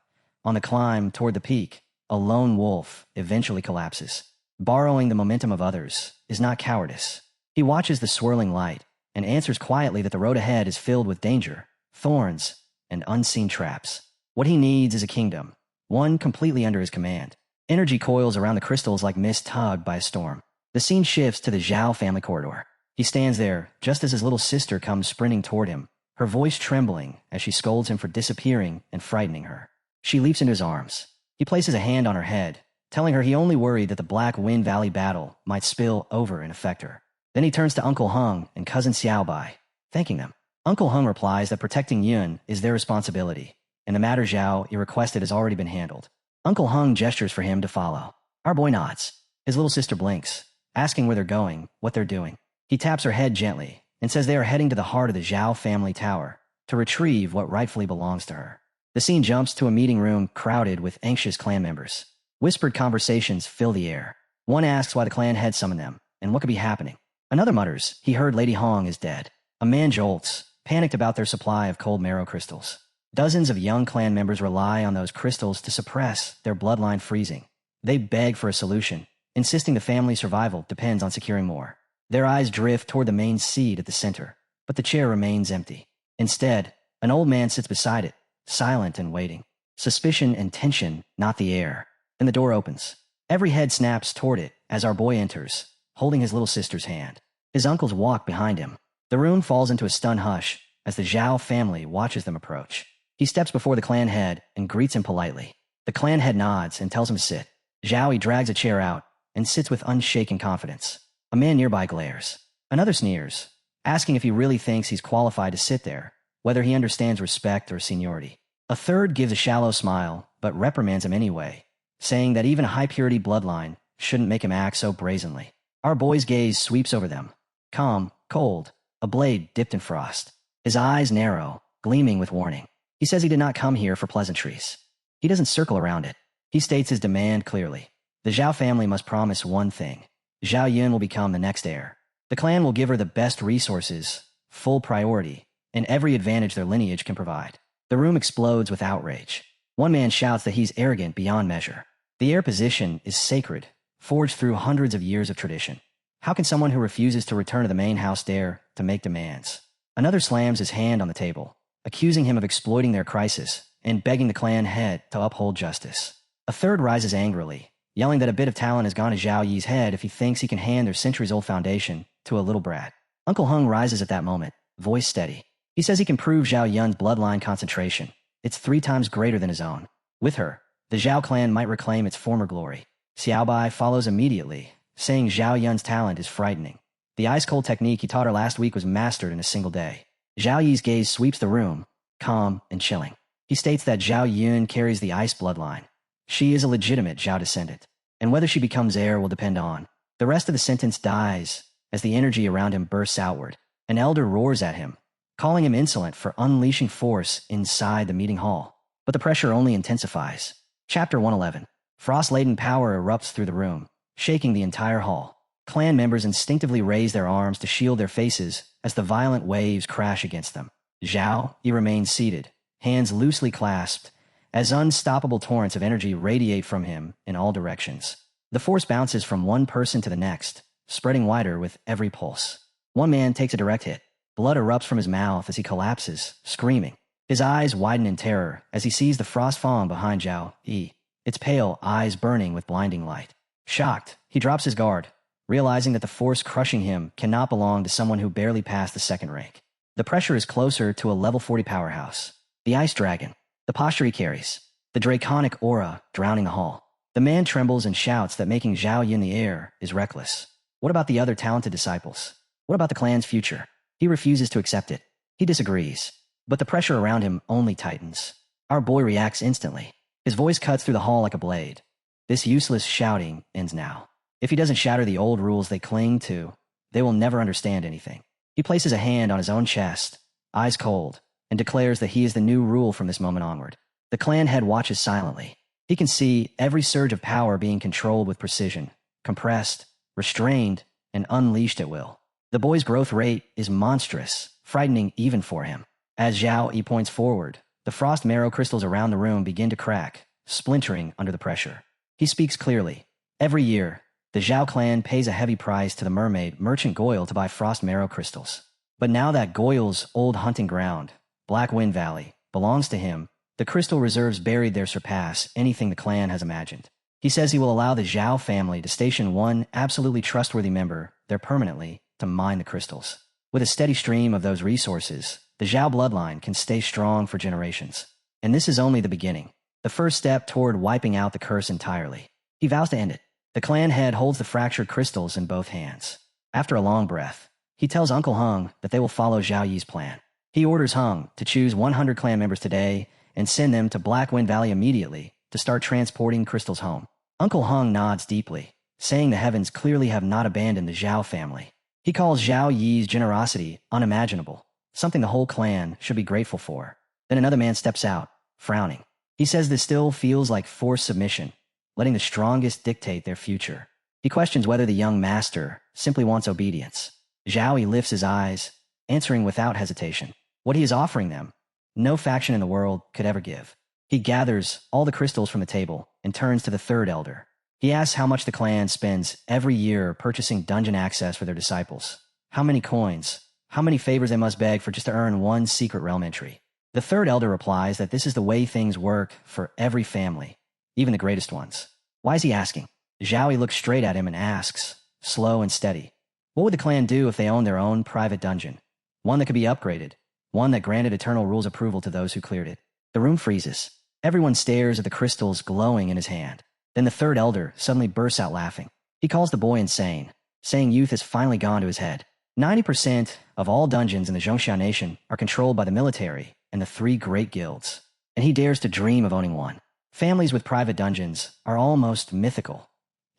On the climb toward the peak, a lone wolf eventually collapses. Borrowing the momentum of others is not cowardice. He watches the swirling light and answers quietly that the road ahead is filled with danger, thorns, and unseen traps. What he needs is a kingdom, one completely under his command. Energy coils around the crystals like mist tugged by a storm. The scene shifts to the Zhao family corridor. He stands there just as his little sister comes sprinting toward him, her voice trembling as she scolds him for disappearing and frightening her. She leaps into his arms. He places a hand on her head, telling her he only worried that the Black Wind Valley battle might spill over and affect her. Then he turns to Uncle Hung and Cousin Xiaobai, thanking them. Uncle Hung replies that protecting Yun is their responsibility, and the matter Zhao he requested has already been handled. Uncle Hung gestures for him to follow. Our boy nods. His little sister blinks, asking where they're going, what they're doing. He taps her head gently and says they are heading to the heart of the Zhao family tower to retrieve what rightfully belongs to her. The scene jumps to a meeting room crowded with anxious clan members. Whispered conversations fill the air. One asks why the clan head summoned them, and what could be happening. Another mutters he heard Lady Hong is dead. A man jolts, panicked about their supply of cold marrow crystals. Dozens of young clan members rely on those crystals to suppress their bloodline freezing. They beg for a solution, insisting the family's survival depends on securing more. Their eyes drift toward the main seat at the center, but the chair remains empty. Instead, an old man sits beside it, silent and waiting. Suspicion and tension, not the air. Then the door opens. Every head snaps toward it as our boy enters, holding his little sister's hand. His uncles walk behind him. The room falls into a stunned hush as the Zhao family watches them approach. He steps before the clan head and greets him politely. The clan head nods and tells him to sit. Zhao drags a chair out and sits with unshaken confidence. A man nearby glares. Another sneers, asking if he really thinks he's qualified to sit there, whether he understands respect or seniority. A third gives a shallow smile, but reprimands him anyway, saying that even a high-purity bloodline shouldn't make him act so brazenly. Our boy's gaze sweeps over them. Calm, cold, a blade dipped in frost. His eyes narrow, gleaming with warning. He says he did not come here for pleasantries. He doesn't circle around it. He states his demand clearly. The Zhao family must promise one thing. Zhao Yun will become the next heir. The clan will give her the best resources, full priority, and every advantage their lineage can provide. The room explodes with outrage. One man shouts that he's arrogant beyond measure. The heir position is sacred, forged through hundreds of years of tradition. How can someone who refuses to return to the main house dare to make demands? Another slams his hand on the table, accusing him of exploiting their crisis and begging the clan head to uphold justice. A third rises angrily, yelling that a bit of talent has gone to Zhao Yi's head if he thinks he can hand their centuries-old foundation to a little brat. Uncle Hung rises at that moment, voice steady. He says he can prove Zhao Yun's bloodline concentration. It's 3 times greater than his own. With her, the Zhao clan might reclaim its former glory. Xiaobai follows immediately, saying Zhao Yun's talent is frightening. The ice-cold technique he taught her last week was mastered in a single day. Zhao Yi's gaze sweeps the room, calm and chilling. He states that Zhao Yun carries the ice bloodline. She is a legitimate Zhao descendant, and whether she becomes heir will depend on. The rest of the sentence dies as the energy around him bursts outward. An elder roars at him, calling him insolent for unleashing force inside the meeting hall. But the pressure only intensifies. Chapter 111. Frost-laden power erupts through the room, shaking the entire hall. Clan members instinctively raise their arms to shield their faces as the violent waves crash against them. Zhao Yi remains seated, hands loosely clasped, as unstoppable torrents of energy radiate from him in all directions. The force bounces from one person to the next, spreading wider with every pulse. One man takes a direct hit. Blood erupts from his mouth as he collapses, screaming. His eyes widen in terror as he sees the frost fawn behind Zhao Yi, its pale eyes burning with blinding light. Shocked, he drops his guard, realizing that the force crushing him cannot belong to someone who barely passed the second rank. The pressure is closer to a level 40 powerhouse. The ice dragon, the posture he carries, the draconic aura drowning the hall. The man trembles and shouts that making Zhao Yun the heir is reckless. What about the other talented disciples? What about the clan's future? He refuses to accept it. He disagrees. But the pressure around him only tightens. Our boy reacts instantly. His voice cuts through the hall like a blade. This useless shouting ends now. If he doesn't shatter the old rules they cling to, they will never understand anything. He places a hand on his own chest, eyes cold, and declares that he is the new rule from this moment onward. The clan head watches silently. He can see every surge of power being controlled with precision, compressed, restrained, and unleashed at will. The boy's growth rate is monstrous, frightening even for him. As Zhao Yi points forward, the frost marrow crystals around the room begin to crack, splintering under the pressure. He speaks clearly. Every year, the Zhao clan pays a heavy price to the mermaid merchant Goyle to buy frost marrow crystals. But now that Goyle's old hunting ground, Black Wind Valley, belongs to him, the crystal reserves buried there surpass anything the clan has imagined. He says he will allow the Zhao family to station one absolutely trustworthy member there permanently to mine the crystals. With a steady stream of those resources, the Zhao bloodline can stay strong for generations. And this is only the beginning, the first step toward wiping out the curse entirely. He vows to end it. The clan head holds the fractured crystals in both hands. After a long breath, he tells Uncle Hung that they will follow Zhao Yi's plan. He orders Hung to choose 100 clan members today and send them to Black Wind Valley immediately to start transporting crystals home. Uncle Hung nods deeply, saying the heavens clearly have not abandoned the Zhao family. He calls Zhao Yi's generosity unimaginable, something the whole clan should be grateful for. Then another man steps out, frowning. He says this still feels like forced submission, letting the strongest dictate their future. He questions whether the young master simply wants obedience. Zhao Yi lifts his eyes, answering without hesitation. What he is offering them, no faction in the world could ever give. He gathers all the crystals from the table and turns to the third elder. He asks how much the clan spends every year purchasing dungeon access for their disciples. How many coins? How many favors they must beg for just to earn one secret realm entry? The third elder replies that this is the way things work for every family, even the greatest ones. Why is he asking? Zhao Yi looks straight at him and asks, slow and steady, what would the clan do if they owned their own private dungeon? One that could be upgraded, one that granted eternal rules approval to those who cleared it. The room freezes. Everyone stares at the crystals glowing in his hand. Then the third elder suddenly bursts out laughing. He calls the boy insane, saying youth has finally gone to his head. 90% of all dungeons in the Zhongxia nation are controlled by the military and the 3 great guilds, and he dares to dream of owning one. Families with private dungeons are almost mythical.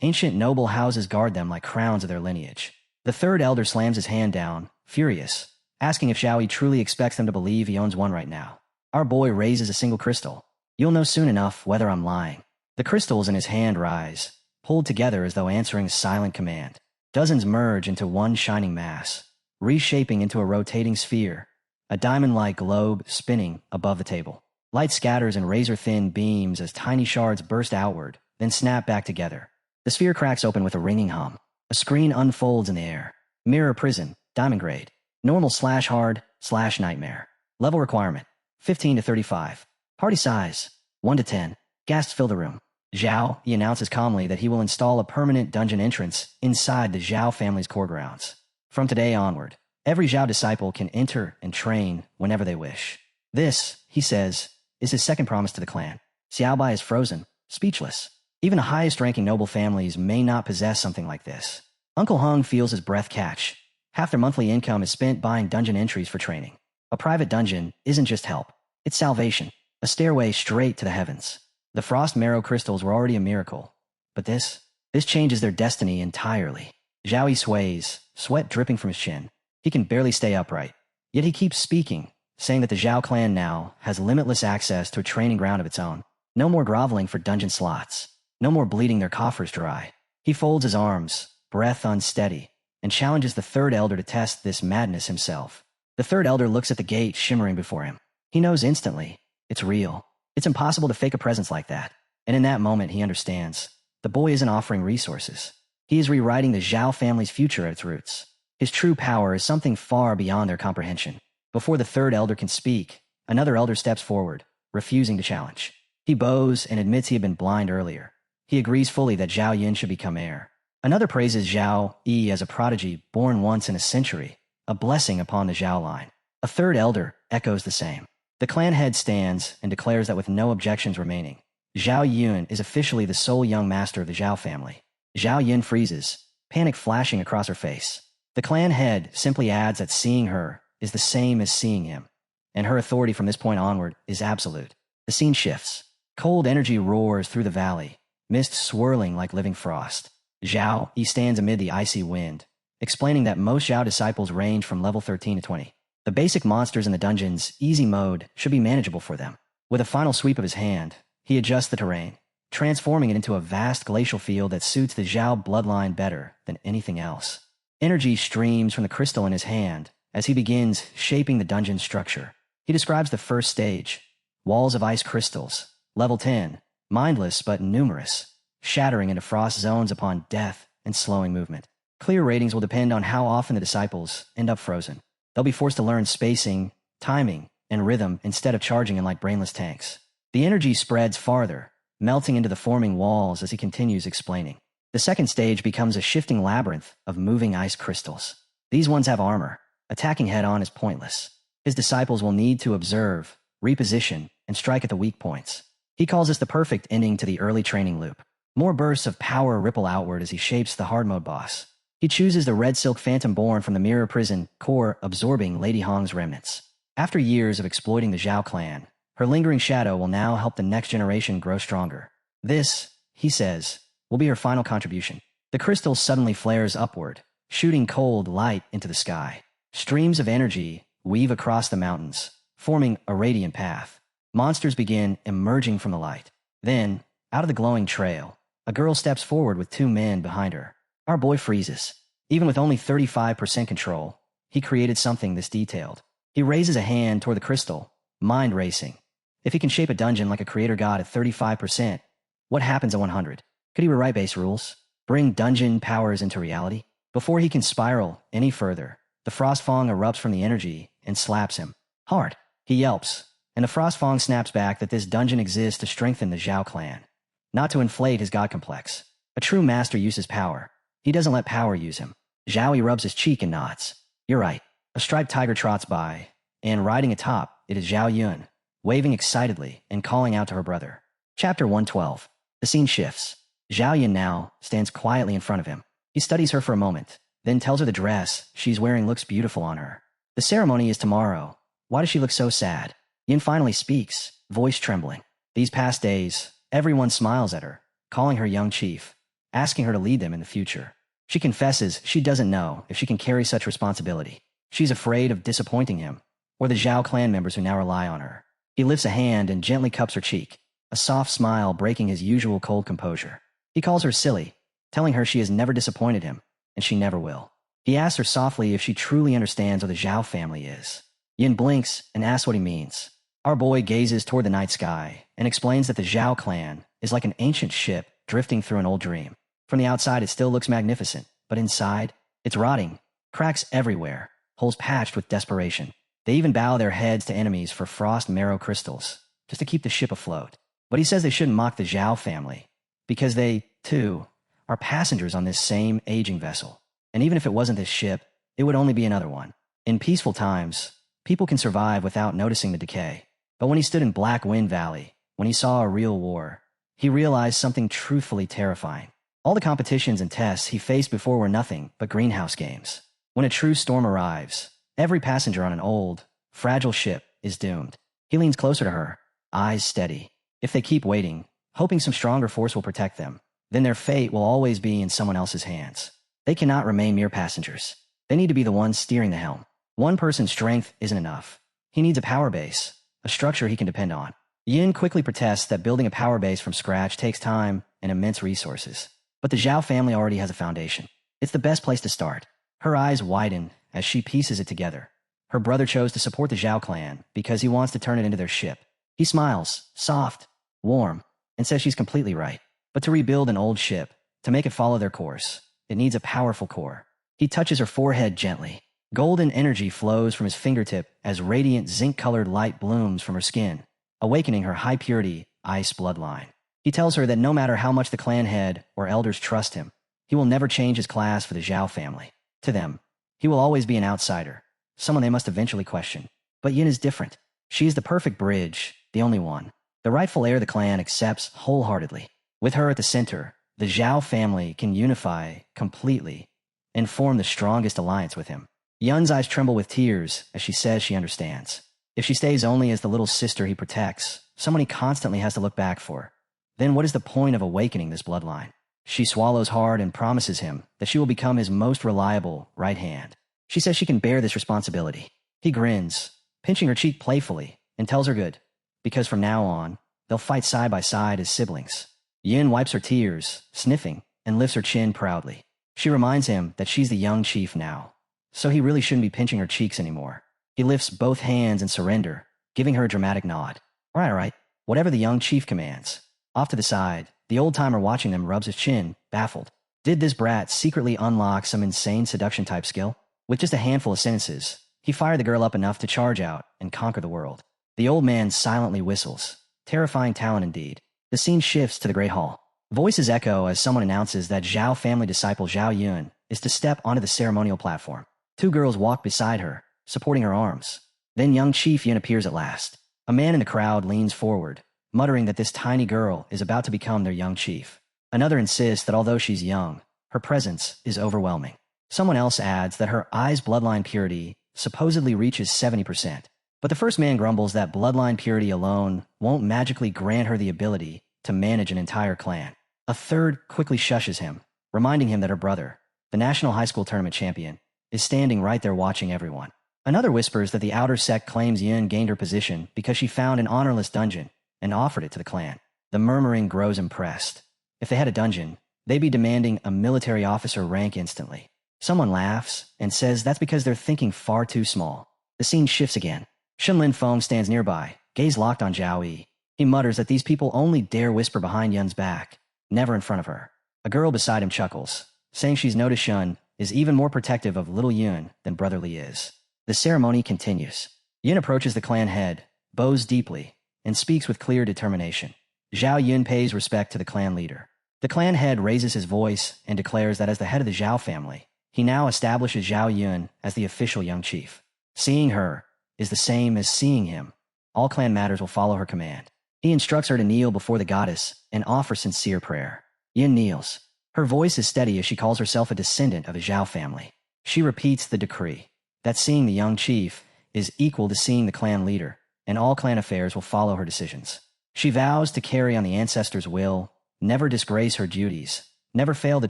Ancient noble houses guard them like crowns of their lineage. The third elder slams his hand down, furious, asking if Zhao Yi truly expects them to believe he owns one right now. Our boy raises a single crystal. You'll know soon enough whether I'm lying. The crystals in his hand rise, pulled together as though answering a silent command. Dozens merge into one shining mass, reshaping into a rotating sphere, a diamond-like globe spinning above the table. Light scatters in razor-thin beams as tiny shards burst outward, then snap back together. The sphere cracks open with a ringing hum. A screen unfolds in the air. Mirror prison, diamond grade. Normal/hard/nightmare. Level requirement, 15 to 35. Party size, 1 to 10. Guests fill the room. Zhao Yi announces calmly that he will install a permanent dungeon entrance inside the Zhao family's core grounds. From today onward, every Zhao disciple can enter and train whenever they wish. This, he says, is his second promise to the clan. Xiaobai is frozen, speechless. Even the highest-ranking noble families may not possess something like this. Uncle Hung feels his breath catch. Half their monthly income is spent buying dungeon entries for training. A private dungeon isn't just help. It's salvation, a stairway straight to the heavens. The frost marrow crystals were already a miracle, but this changes their destiny entirely. Zhao Yi sways, sweat dripping from his chin. He can barely stay upright, yet he keeps speaking, saying that the Zhao clan now has limitless access to a training ground of its own. No more groveling for dungeon slots. No more bleeding their coffers dry. He folds his arms, breath unsteady, and challenges the third elder to test this madness himself. The third elder looks at the gate shimmering before him. He knows instantly. It's real. It's impossible to fake a presence like that. And in that moment, he understands. The boy isn't offering resources. He is rewriting the Zhao family's future at its roots. His true power is something far beyond their comprehension. Before the third elder can speak, another elder steps forward, refusing to challenge. He bows and admits he had been blind earlier. He agrees fully that Zhao Yin should become heir. Another praises Zhao Yi as a prodigy born once in a century, a blessing upon the Zhao line. A third elder echoes the same. The clan head stands and declares that with no objections remaining, Zhao Yun is officially the sole young master of the Zhao family. Zhao Yin freezes, panic flashing across her face. The clan head simply adds that seeing her is the same as seeing him, and her authority from this point onward is absolute. The scene shifts. Cold energy roars through the valley, mist swirling like living frost. Zhao Yi stands amid the icy wind, explaining that most Zhao disciples range from level 13 to 20. The basic monsters in the dungeon's easy mode should be manageable for them. With a final sweep of his hand, he adjusts the terrain, transforming it into a vast glacial field that suits the Zhao bloodline better than anything else. Energy streams from the crystal in his hand as he begins shaping the dungeon's structure. He describes the first stage, walls of ice crystals, level 10, mindless but numerous, shattering into frost zones upon death and slowing movement. Clear ratings will depend on how often the disciples end up frozen. They'll be forced to learn spacing, timing, and rhythm instead of charging in like brainless tanks. The energy spreads farther, melting into the forming walls as he continues explaining. The second stage becomes a shifting labyrinth of moving ice crystals. These ones have armor. Attacking head-on is pointless. His disciples will need to observe, reposition, and strike at the weak points. He calls this the perfect ending to the early training loop. More bursts of power ripple outward as he shapes the hard mode boss. He chooses the red silk phantom born from the mirror prison core, absorbing Lady Hong's remnants. After years of exploiting the Zhao clan, her lingering shadow will now help the next generation grow stronger. This, he says, will be her final contribution. The crystal suddenly flares upward, shooting cold light into the sky. Streams of energy weave across the mountains, forming a radiant path. Monsters begin emerging from the light. Then, out of the glowing trail, a girl steps forward with two men behind her. Our boy freezes. Even with only 35% control, he created something this detailed. He raises a hand toward the crystal, mind racing. If he can shape a dungeon like a creator god at 35%, what happens at 100? Could he rewrite base rules? Bring dungeon powers into reality? Before he can spiral any further, the Frostfang erupts from the energy and slaps him. Hard. He yelps, and the Frostfang snaps back that this dungeon exists to strengthen the Zhao clan, not to inflate his god complex. A true master uses power. He doesn't let power use him. Zhao rubs his cheek and nods. You're right. A striped tiger trots by, and riding atop, it is Zhao Yun, waving excitedly and calling out to her brother. Chapter 112. The scene shifts. Zhao Yun now stands quietly in front of him. He studies her for a moment, then tells her the dress she's wearing looks beautiful on her. The ceremony is tomorrow. Why does she look so sad? Yin finally speaks, voice trembling. These past days, everyone smiles at her, calling her young chief, asking her to lead them in the future. She confesses she doesn't know if she can carry such responsibility. She's afraid of disappointing him, or the Zhao clan members who now rely on her. He lifts a hand and gently cups her cheek, a soft smile breaking his usual cold composure. He calls her silly, telling her she has never disappointed him, and she never will. He asks her softly if she truly understands what the Zhao family is. Yin blinks and asks what he means. Our boy gazes toward the night sky and explains that the Zhao clan is like an ancient ship drifting through an old dream. From the outside, it still looks magnificent, but inside, it's rotting, cracks everywhere, holes patched with desperation. They even bow their heads to enemies for frost marrow crystals, just to keep the ship afloat. But he says they shouldn't mock the Zhao family, because they, too, are passengers on this same aging vessel. And even if it wasn't this ship, it would only be another one. In peaceful times, people can survive without noticing the decay. But when he stood in Black Wind Valley, when he saw a real war, he realized something truthfully terrifying. All the competitions and tests he faced before were nothing but greenhouse games. When a true storm arrives, every passenger on an old, fragile ship is doomed. He leans closer to her, eyes steady. If they keep waiting, hoping some stronger force will protect them, then their fate will always be in someone else's hands. They cannot remain mere passengers. They need to be the ones steering the helm. One person's strength isn't enough. He needs a power base, a structure he can depend on. Yin quickly protests that building a power base from scratch takes time and immense resources. But the Zhao family already has a foundation. It's the best place to start. Her eyes widen as she pieces it together. Her brother chose to support the Zhao clan because he wants to turn it into their ship. He smiles, soft, warm, and says she's completely right. But to rebuild an old ship, to make it follow their course, it needs a powerful core. He touches her forehead gently. Golden energy flows from his fingertip as radiant zinc-colored light blooms from her skin, awakening her high-purity ice bloodline. He tells her that no matter how much the clan head or elders trust him, he will never change his class for the Zhao family. To them, he will always be an outsider, someone they must eventually question. But Yin is different. She is the perfect bridge, the only one. The rightful heir of the clan accepts wholeheartedly. With her at the center, the Zhao family can unify completely and form the strongest alliance with him. Yun's eyes tremble with tears as she says she understands. If she stays only as the little sister he protects, someone he constantly has to look back for, then what is the point of awakening this bloodline? She swallows hard and promises him that she will become his most reliable right hand. She says she can bear this responsibility. He grins, pinching her cheek playfully, and tells her good, because from now on, they'll fight side by side as siblings. Yin wipes her tears, sniffing, and lifts her chin proudly. She reminds him that she's the young chief now, so he really shouldn't be pinching her cheeks anymore. He lifts both hands in surrender, giving her a dramatic nod. All right, whatever the young chief commands. Off to the side, the old-timer watching them rubs his chin, baffled. Did this brat secretly unlock some insane seduction-type skill? With just a handful of sentences, he fired the girl up enough to charge out and conquer the world. The old man silently whistles. Terrifying talent indeed. The scene shifts to the Great Hall. Voices echo as someone announces that Zhao family disciple Zhao Yun is to step onto the ceremonial platform. Two girls walk beside her, supporting her arms. Then young Chief Yun appears at last. A man in the crowd leans forward, muttering that this tiny girl is about to become their young chief. Another insists that although she's young, her presence is overwhelming. Someone else adds that her eye's bloodline purity supposedly reaches 70%. But the first man grumbles that bloodline purity alone won't magically grant her the ability to manage an entire clan. A third quickly shushes him, reminding him that her brother, the national high school tournament champion, is standing right there watching everyone. Another whispers that the outer sect claims Yin gained her position because she found an honorless dungeon and offered it to the clan. The murmuring grows impressed. If they had a dungeon, they'd be demanding a military officer rank instantly. Someone laughs and says that's because they're thinking far too small. The scene shifts again. Shenlin Feng stands nearby, gaze locked on Zhao Yi. He mutters that these people only dare whisper behind Yun's back, never in front of her. A girl beside him chuckles, saying she's noticed Yun is even more protective of little Yun than brotherly is. The ceremony continues. Yun approaches the clan head, bows deeply, and speaks with clear determination. Zhao Yun pays respect to the clan leader. The clan head raises his voice and declares that as the head of the Zhao family, he now establishes Zhao Yun as the official young chief. Seeing her is the same as seeing him. All clan matters will follow her command. He instructs her to kneel before the goddess and offer sincere prayer. Yun kneels. Her voice is steady as she calls herself a descendant of a Zhao family. She repeats the decree that seeing the young chief is equal to seeing the clan leader, and all clan affairs will follow her decisions. She vows to carry on the ancestors' will, never disgrace her duties, never fail the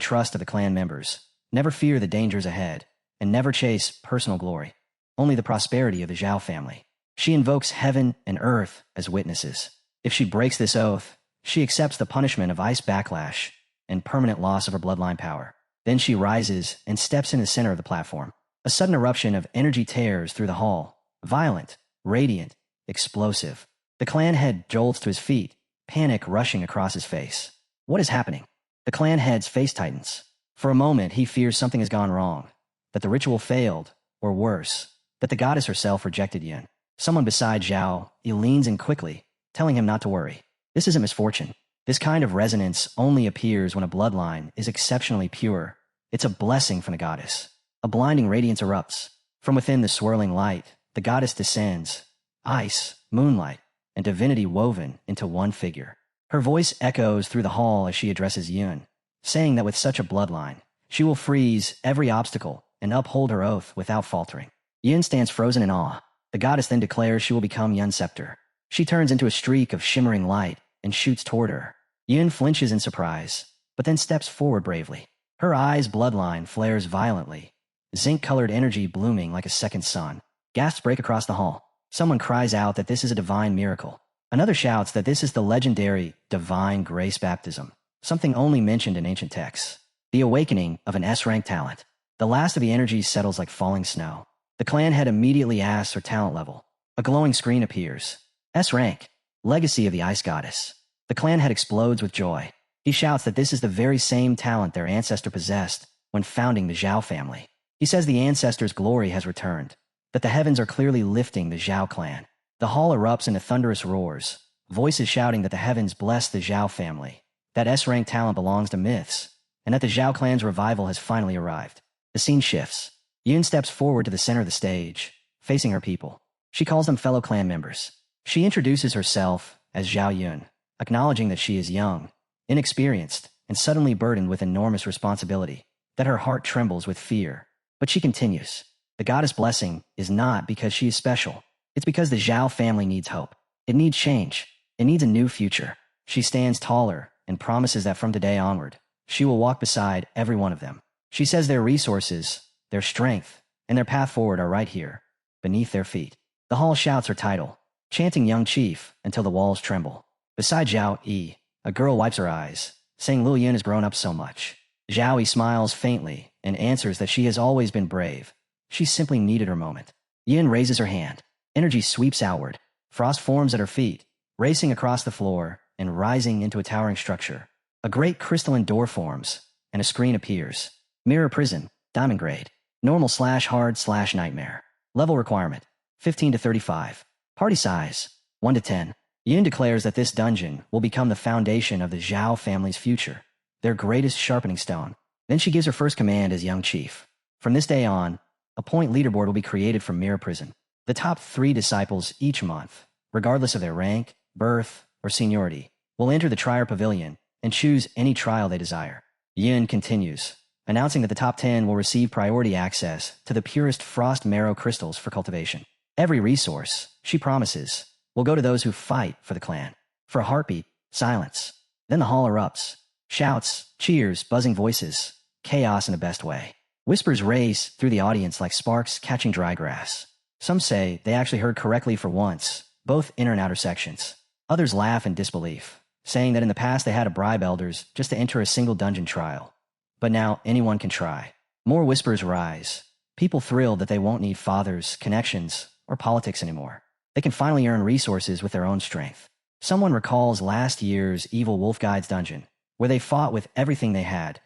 trust of the clan members, never fear the dangers ahead, and never chase personal glory, only the prosperity of the Zhao family. She invokes heaven and earth as witnesses. If she breaks this oath, she accepts the punishment of ice backlash and permanent loss of her bloodline power. Then she rises and steps in the center of the platform. A sudden eruption of energy tears through the hall, violent, radiant, explosive. The clan head jolts to his feet, panic rushing across his face. What is happening? The clan head's face tightens. For a moment, he fears something has gone wrong, that the ritual failed, or worse, that the goddess herself rejected Yin. Someone beside Zhao, he leans in quickly, telling him not to worry. This isn't misfortune. This kind of resonance only appears when a bloodline is exceptionally pure. It's a blessing from the goddess. A blinding radiance erupts. From within the swirling light, the goddess descends, ice, moonlight, and divinity woven into one figure. Her voice echoes through the hall as she addresses Yun, saying that with such a bloodline, she will freeze every obstacle and uphold her oath without faltering. Yun stands frozen in awe. The goddess then declares she will become Yun's scepter. She turns into a streak of shimmering light and shoots toward her. Yun flinches in surprise, but then steps forward bravely. Her eyes' bloodline flares violently, zinc-colored energy blooming like a second sun. Gasps break across the hall. Someone cries out that this is a divine miracle. Another shouts that this is the legendary divine grace baptism, something only mentioned in ancient texts. The awakening of an S-rank talent. The last of the energies settles like falling snow. The clan head immediately asks her talent level. A glowing screen appears. S-rank, legacy of the ice goddess. The clan head explodes with joy. He shouts that this is the very same talent their ancestor possessed when founding the Zhao family. He says the ancestors' glory has returned, that the heavens are clearly lifting the Zhao clan. The hall erupts into thunderous roars, voices shouting that the heavens bless the Zhao family, that S-rank talent belongs to myths, and that the Zhao clan's revival has finally arrived. The scene shifts. Yun steps forward to the center of the stage, facing her people. She calls them fellow clan members. She introduces herself as Zhao Yun, acknowledging that she is young, inexperienced, and suddenly burdened with enormous responsibility, that her heart trembles with fear. But she continues. The goddess blessing is not because she is special. It's because the Zhao family needs hope. It needs change. It needs a new future. She stands taller and promises that from today onward, she will walk beside every one of them. She says their resources, their strength, and their path forward are right here, beneath their feet. The hall shouts her title, chanting young chief until the walls tremble. Beside Zhao Yi, a girl wipes her eyes, saying Lil Yun has grown up so much. Zhao Yi smiles faintly and answers that she has always been brave. She simply needed her moment. Yin raises her hand. Energy sweeps outward. Frost forms at her feet, racing across the floor and rising into a towering structure. A great crystalline door forms, and a screen appears. Mirror prison, diamond grade. Normal/hard/nightmare. Level requirement, 15 to 35. Party size, 1 to 10. Yin declares that this dungeon will become the foundation of the Zhao family's future, their greatest sharpening stone. Then she gives her first command as young chief. From this day on, a point leaderboard will be created from Mirror Prison. The top 3 disciples each month, regardless of their rank, birth, or seniority, will enter the Trier Pavilion and choose any trial they desire. Yin continues, announcing that the top 10 will receive priority access to the purest frost marrow crystals for cultivation. Every resource, she promises, will go to those who fight for the clan. For a heartbeat, silence. Then the hall erupts. Shouts, cheers, buzzing voices. Chaos in the best way. Whispers race through the audience like sparks catching dry grass. Some say they actually heard correctly for once, both inner and outer sections. Others laugh in disbelief, saying that in the past they had to bribe elders just to enter a single dungeon trial. But now anyone can try. More whispers rise. People thrilled that they won't need fathers, connections, or politics anymore. They can finally earn resources with their own strength. Someone recalls last year's Evil Wolf Guide's dungeon, where they fought with everything they had,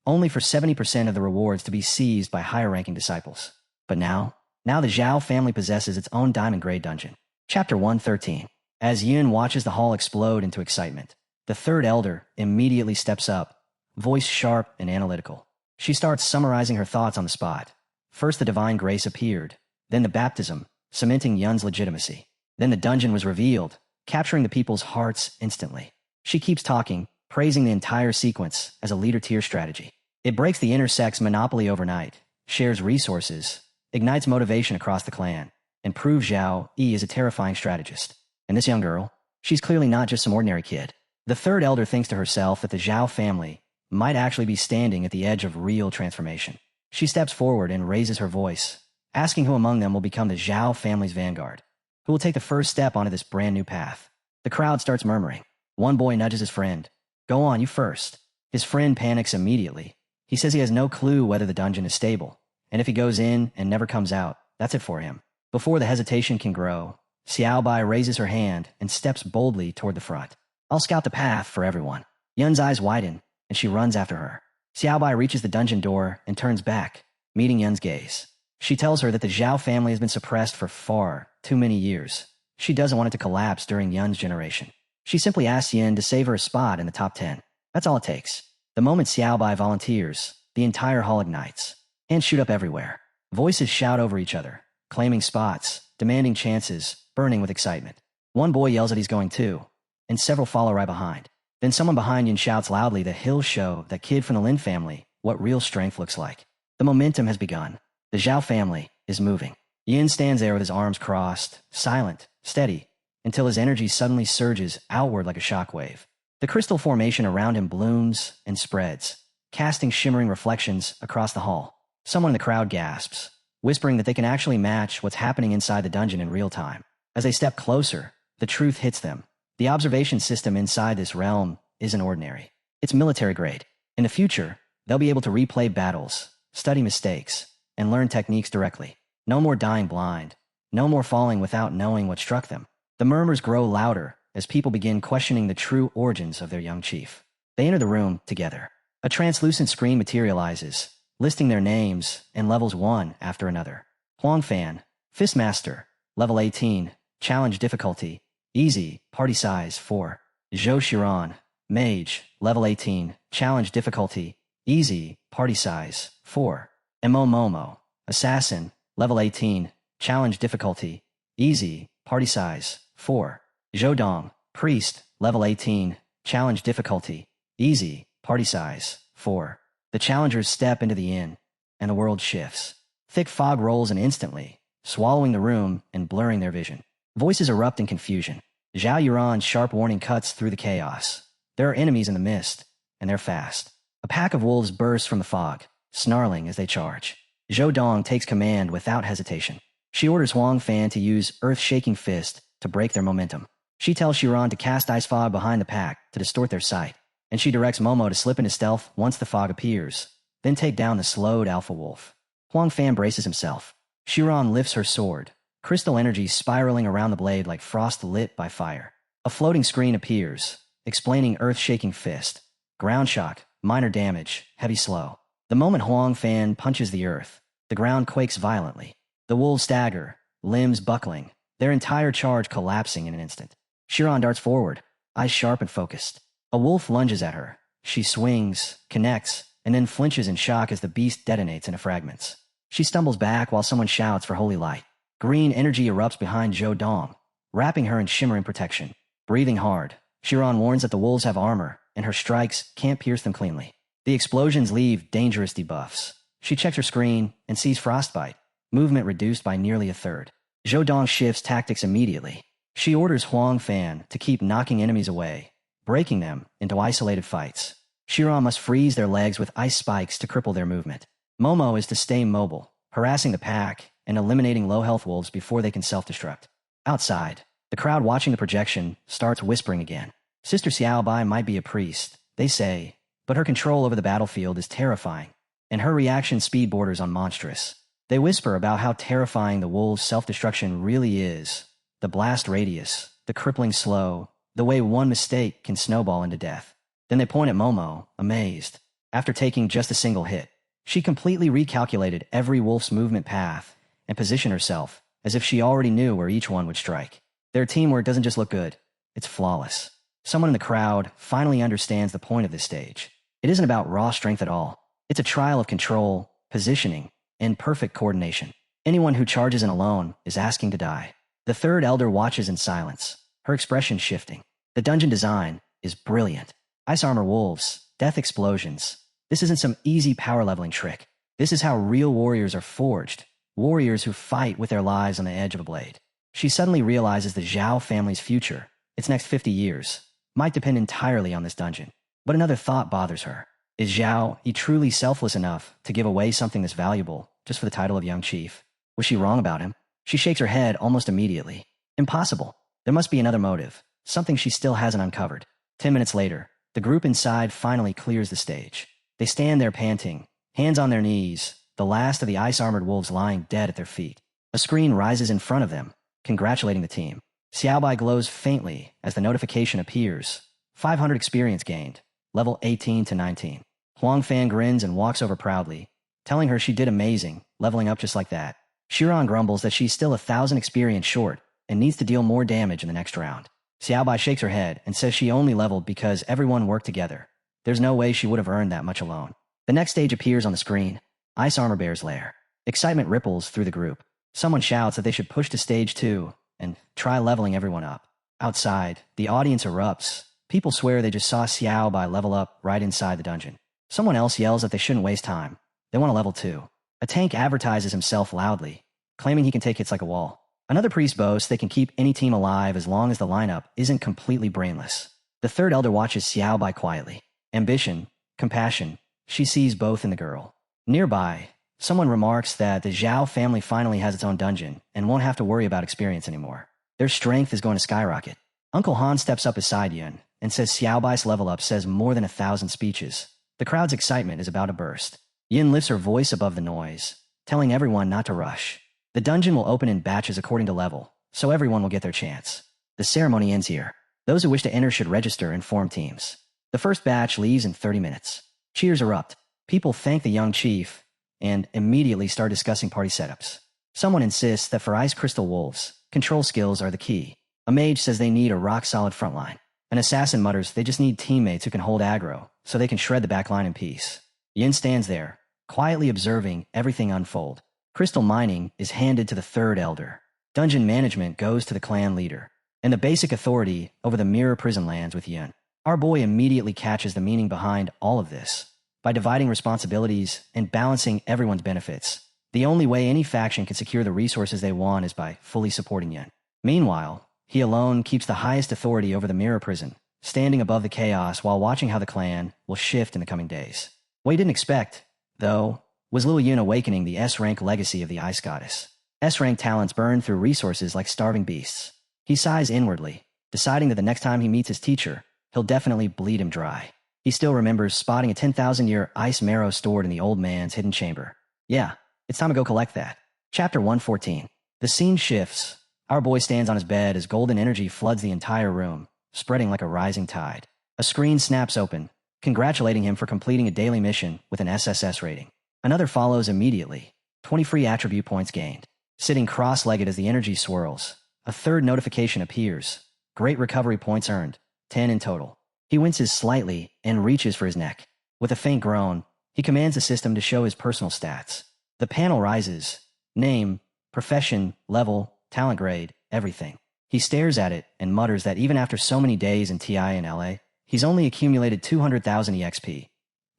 only for 70% of the rewards to be seized by higher-ranking disciples. But now the Zhao family possesses its own diamond grade dungeon. Chapter 113. As Yin watches the hall explode into excitement, the third elder immediately steps up, voice sharp and analytical. She starts summarizing her thoughts on the spot. First the divine grace appeared, then the baptism, cementing Yun's legitimacy. Then the dungeon was revealed, capturing the people's hearts instantly. She keeps talking, praising the entire sequence as a leader-tier strategy. It breaks the intersect's monopoly overnight, shares resources, ignites motivation across the clan, and proves Zhao Yi is a terrifying strategist. And this young girl, she's clearly not just some ordinary kid. The third elder thinks to herself that the Zhao family might actually be standing at the edge of real transformation. She steps forward and raises her voice, asking who among them will become the Zhao family's vanguard, who will take the first step onto this brand new path. The crowd starts murmuring. One boy nudges his friend. Go on, you first. His friend panics immediately. He says he has no clue whether the dungeon is stable, and if he goes in and never comes out, that's it for him. Before the hesitation can grow, Xiaobai raises her hand and steps boldly toward the front. I'll scout the path for everyone. Yun's eyes widen, and she runs after her. Xiaobai reaches the dungeon door and turns back, meeting Yun's gaze. She tells her that the Zhao family has been suppressed for far too many years. She doesn't want it to collapse during Yun's generation. She simply asks Yin to save her a spot in the top 10. That's all it takes. The moment Xiaobai volunteers, the entire hall ignites. Hands shoot up everywhere. Voices shout over each other, claiming spots, demanding chances, burning with excitement. One boy yells that he's going too, and several follow right behind. Then someone behind Yin shouts loudly that he'll show that kid from the Lin family what real strength looks like. The momentum has begun. The Zhao family is moving. Yin stands there with his arms crossed, silent, steady, until his energy suddenly surges outward like a shockwave. The crystal formation around him blooms and spreads, casting shimmering reflections across the hall. Someone in the crowd gasps, whispering that they can actually match what's happening inside the dungeon in real time. As they step closer, the truth hits them. The observation system inside this realm isn't ordinary. It's military grade. In the future, they'll be able to replay battles, study mistakes, and learn techniques directly. No more dying blind. No more falling without knowing what struck them. The murmurs grow louder as people begin questioning the true origins of their young chief. They enter the room together. A translucent screen materializes, listing their names and levels one after another. Huang Fan, Fistmaster, level 18, challenge difficulty, easy, party size 4. Zhou Shiran, Mage, level 18, challenge difficulty, easy, party size 4. Mo Momo, Assassin, level 18, challenge difficulty, easy, party size 4. Zhou Dong, Priest, level 18, challenge difficulty, easy, party size 4. The challengers step into the inn, and the world shifts. Thick fog rolls in instantly, swallowing the room and blurring their vision. Voices erupt in confusion. Zhao Yuran's sharp warning cuts through the chaos. There are enemies in the mist, and they're fast. A pack of wolves bursts from the fog, snarling as they charge. Zhou Dong takes command without hesitation. She orders Huang Fan to use earth-shaking fist to break their momentum. She tells Shiran to cast ice fog behind the pack to distort their sight, and she directs Momo to slip into stealth once the fog appears, then take down the slowed alpha wolf. Huang Fan braces himself. Shiran lifts her sword, crystal energy spiraling around the blade like frost lit by fire. A floating screen appears, explaining earth-shaking fist. Ground shock, minor damage, heavy slow. The moment Huang Fan punches the earth, the ground quakes violently. The wolves stagger, limbs buckling, their entire charge collapsing in an instant. Shiran darts forward, eyes sharp and focused. A wolf lunges at her. She swings, connects, and then flinches in shock as the beast detonates into fragments. She stumbles back while someone shouts for holy light. Green energy erupts behind Zhou Dong, wrapping her in shimmering protection. Breathing hard, Shiran warns that the wolves have armor, and her strikes can't pierce them cleanly. The explosions leave dangerous debuffs. She checks her screen and sees frostbite, movement reduced by nearly a third. Zhou Dong shifts tactics immediately. She orders Huang Fan to keep knocking enemies away, breaking them into isolated fights. Shiran must freeze their legs with ice spikes to cripple their movement. Momo is to stay mobile, harassing the pack and eliminating low-health wolves before they can self-destruct. Outside, the crowd watching the projection starts whispering again. Sister Xiaobai might be a priest, they say, but her control over the battlefield is terrifying, and her reaction speed borders on monstrous. They whisper about how terrifying the wolves' self-destruction really is, the blast radius, the crippling slow, the way one mistake can snowball into death. Then they point at Momo, amazed. After taking just a single hit, she completely recalculated every wolf's movement path and positioned herself as if she already knew where each one would strike. Their teamwork doesn't just look good, it's flawless. Someone in the crowd finally understands the point of this stage. It isn't about raw strength at all. It's a trial of control, positioning, and perfect coordination. Anyone who charges in alone is asking to die. The third elder watches in silence, her expression shifting. The dungeon design is brilliant. Ice armor wolves, death explosions. This isn't some easy power leveling trick. This is how real warriors are forged. Warriors who fight with their lives on the edge of a blade. She suddenly realizes the Zhao family's future, its next 50 years, might depend entirely on this dungeon. But another thought bothers her. Is Zhao truly selfless enough to give away something this valuable just for the title of young chief? Was she wrong about him? She shakes her head almost immediately. Impossible. There must be another motive, something she still hasn't uncovered. 10 minutes later, the group inside finally clears the stage. They stand there panting, hands on their knees, the last of the ice-armored wolves lying dead at their feet. A screen rises in front of them, congratulating the team. Xiaobai glows faintly as the notification appears. 500 experience gained, level 18 to 19. Huang Fan grins and walks over proudly, telling her she did amazing, leveling up just like that. Shiran grumbles that she's still 1,000 experience short and needs to deal more damage in the next round. Xiaobai shakes her head and says she only leveled because everyone worked together. There's no way she would have earned that much alone. The next stage appears on the screen. Ice Armor Bear's lair. Excitement ripples through the group. Someone shouts that they should push to stage 2 and try leveling everyone up. Outside, the audience erupts. People swear they just saw Xiaobai level up right inside the dungeon. Someone else yells that they shouldn't waste time. They want to level too. A tank advertises himself loudly, claiming he can take hits like a wall. Another priest boasts they can keep any team alive as long as the lineup isn't completely brainless. The third elder watches Xiaobai quietly. Ambition, compassion, she sees both in the girl. Nearby, someone remarks that the Zhao family finally has its own dungeon and won't have to worry about experience anymore. Their strength is going to skyrocket. Uncle Han steps up beside Yun and says Xiaobai's level up says more than 1,000 speeches. The crowd's excitement is about to burst. Yin lifts her voice above the noise, telling everyone not to rush. The dungeon will open in batches according to level, so everyone will get their chance. The ceremony ends here. Those who wish to enter should register and form teams. The first batch leaves in 30 minutes. Cheers erupt. People thank the young chief and immediately start discussing party setups. Someone insists that for Ice Crystal Wolves, control skills are the key. A mage says they need a rock-solid frontline. An assassin mutters they just need teammates who can hold aggro so they can shred the backline in peace. Yin stands there, quietly observing everything unfold. Crystal mining is handed to the third elder. Dungeon management goes to the clan leader. And the basic authority over the mirror prison lands with Yin. Our boy immediately catches the meaning behind all of this. By dividing responsibilities and balancing everyone's benefits, the only way any faction can secure the resources they want is by fully supporting Yin. Meanwhile, he alone keeps the highest authority over the mirror prison, standing above the chaos while watching how the clan will shift in the coming days. What he didn't expect, though, was Lil Yun awakening the S-rank legacy of the Ice Goddess. S-rank talents burn through resources like starving beasts. He sighs inwardly, deciding that the next time he meets his teacher, he'll definitely bleed him dry. He still remembers spotting a 10,000-year ice marrow stored in the old man's hidden chamber. Yeah, it's time to go collect that. Chapter 114. The scene shifts. Our boy stands on his bed as golden energy floods the entire room, spreading like a rising tide. A screen snaps open, congratulating him for completing a daily mission with an SSS rating. Another follows immediately. 20 free attribute points gained. Sitting cross-legged as the energy swirls, a third notification appears. Great recovery points earned. 10 in total. He winces slightly and reaches for his neck. With a faint groan, he commands the system to show his personal stats. The panel rises. Name, profession, level, talent grade, everything. He stares at it and mutters that even after so many days in TI and LA, he's only accumulated 200,000 EXP.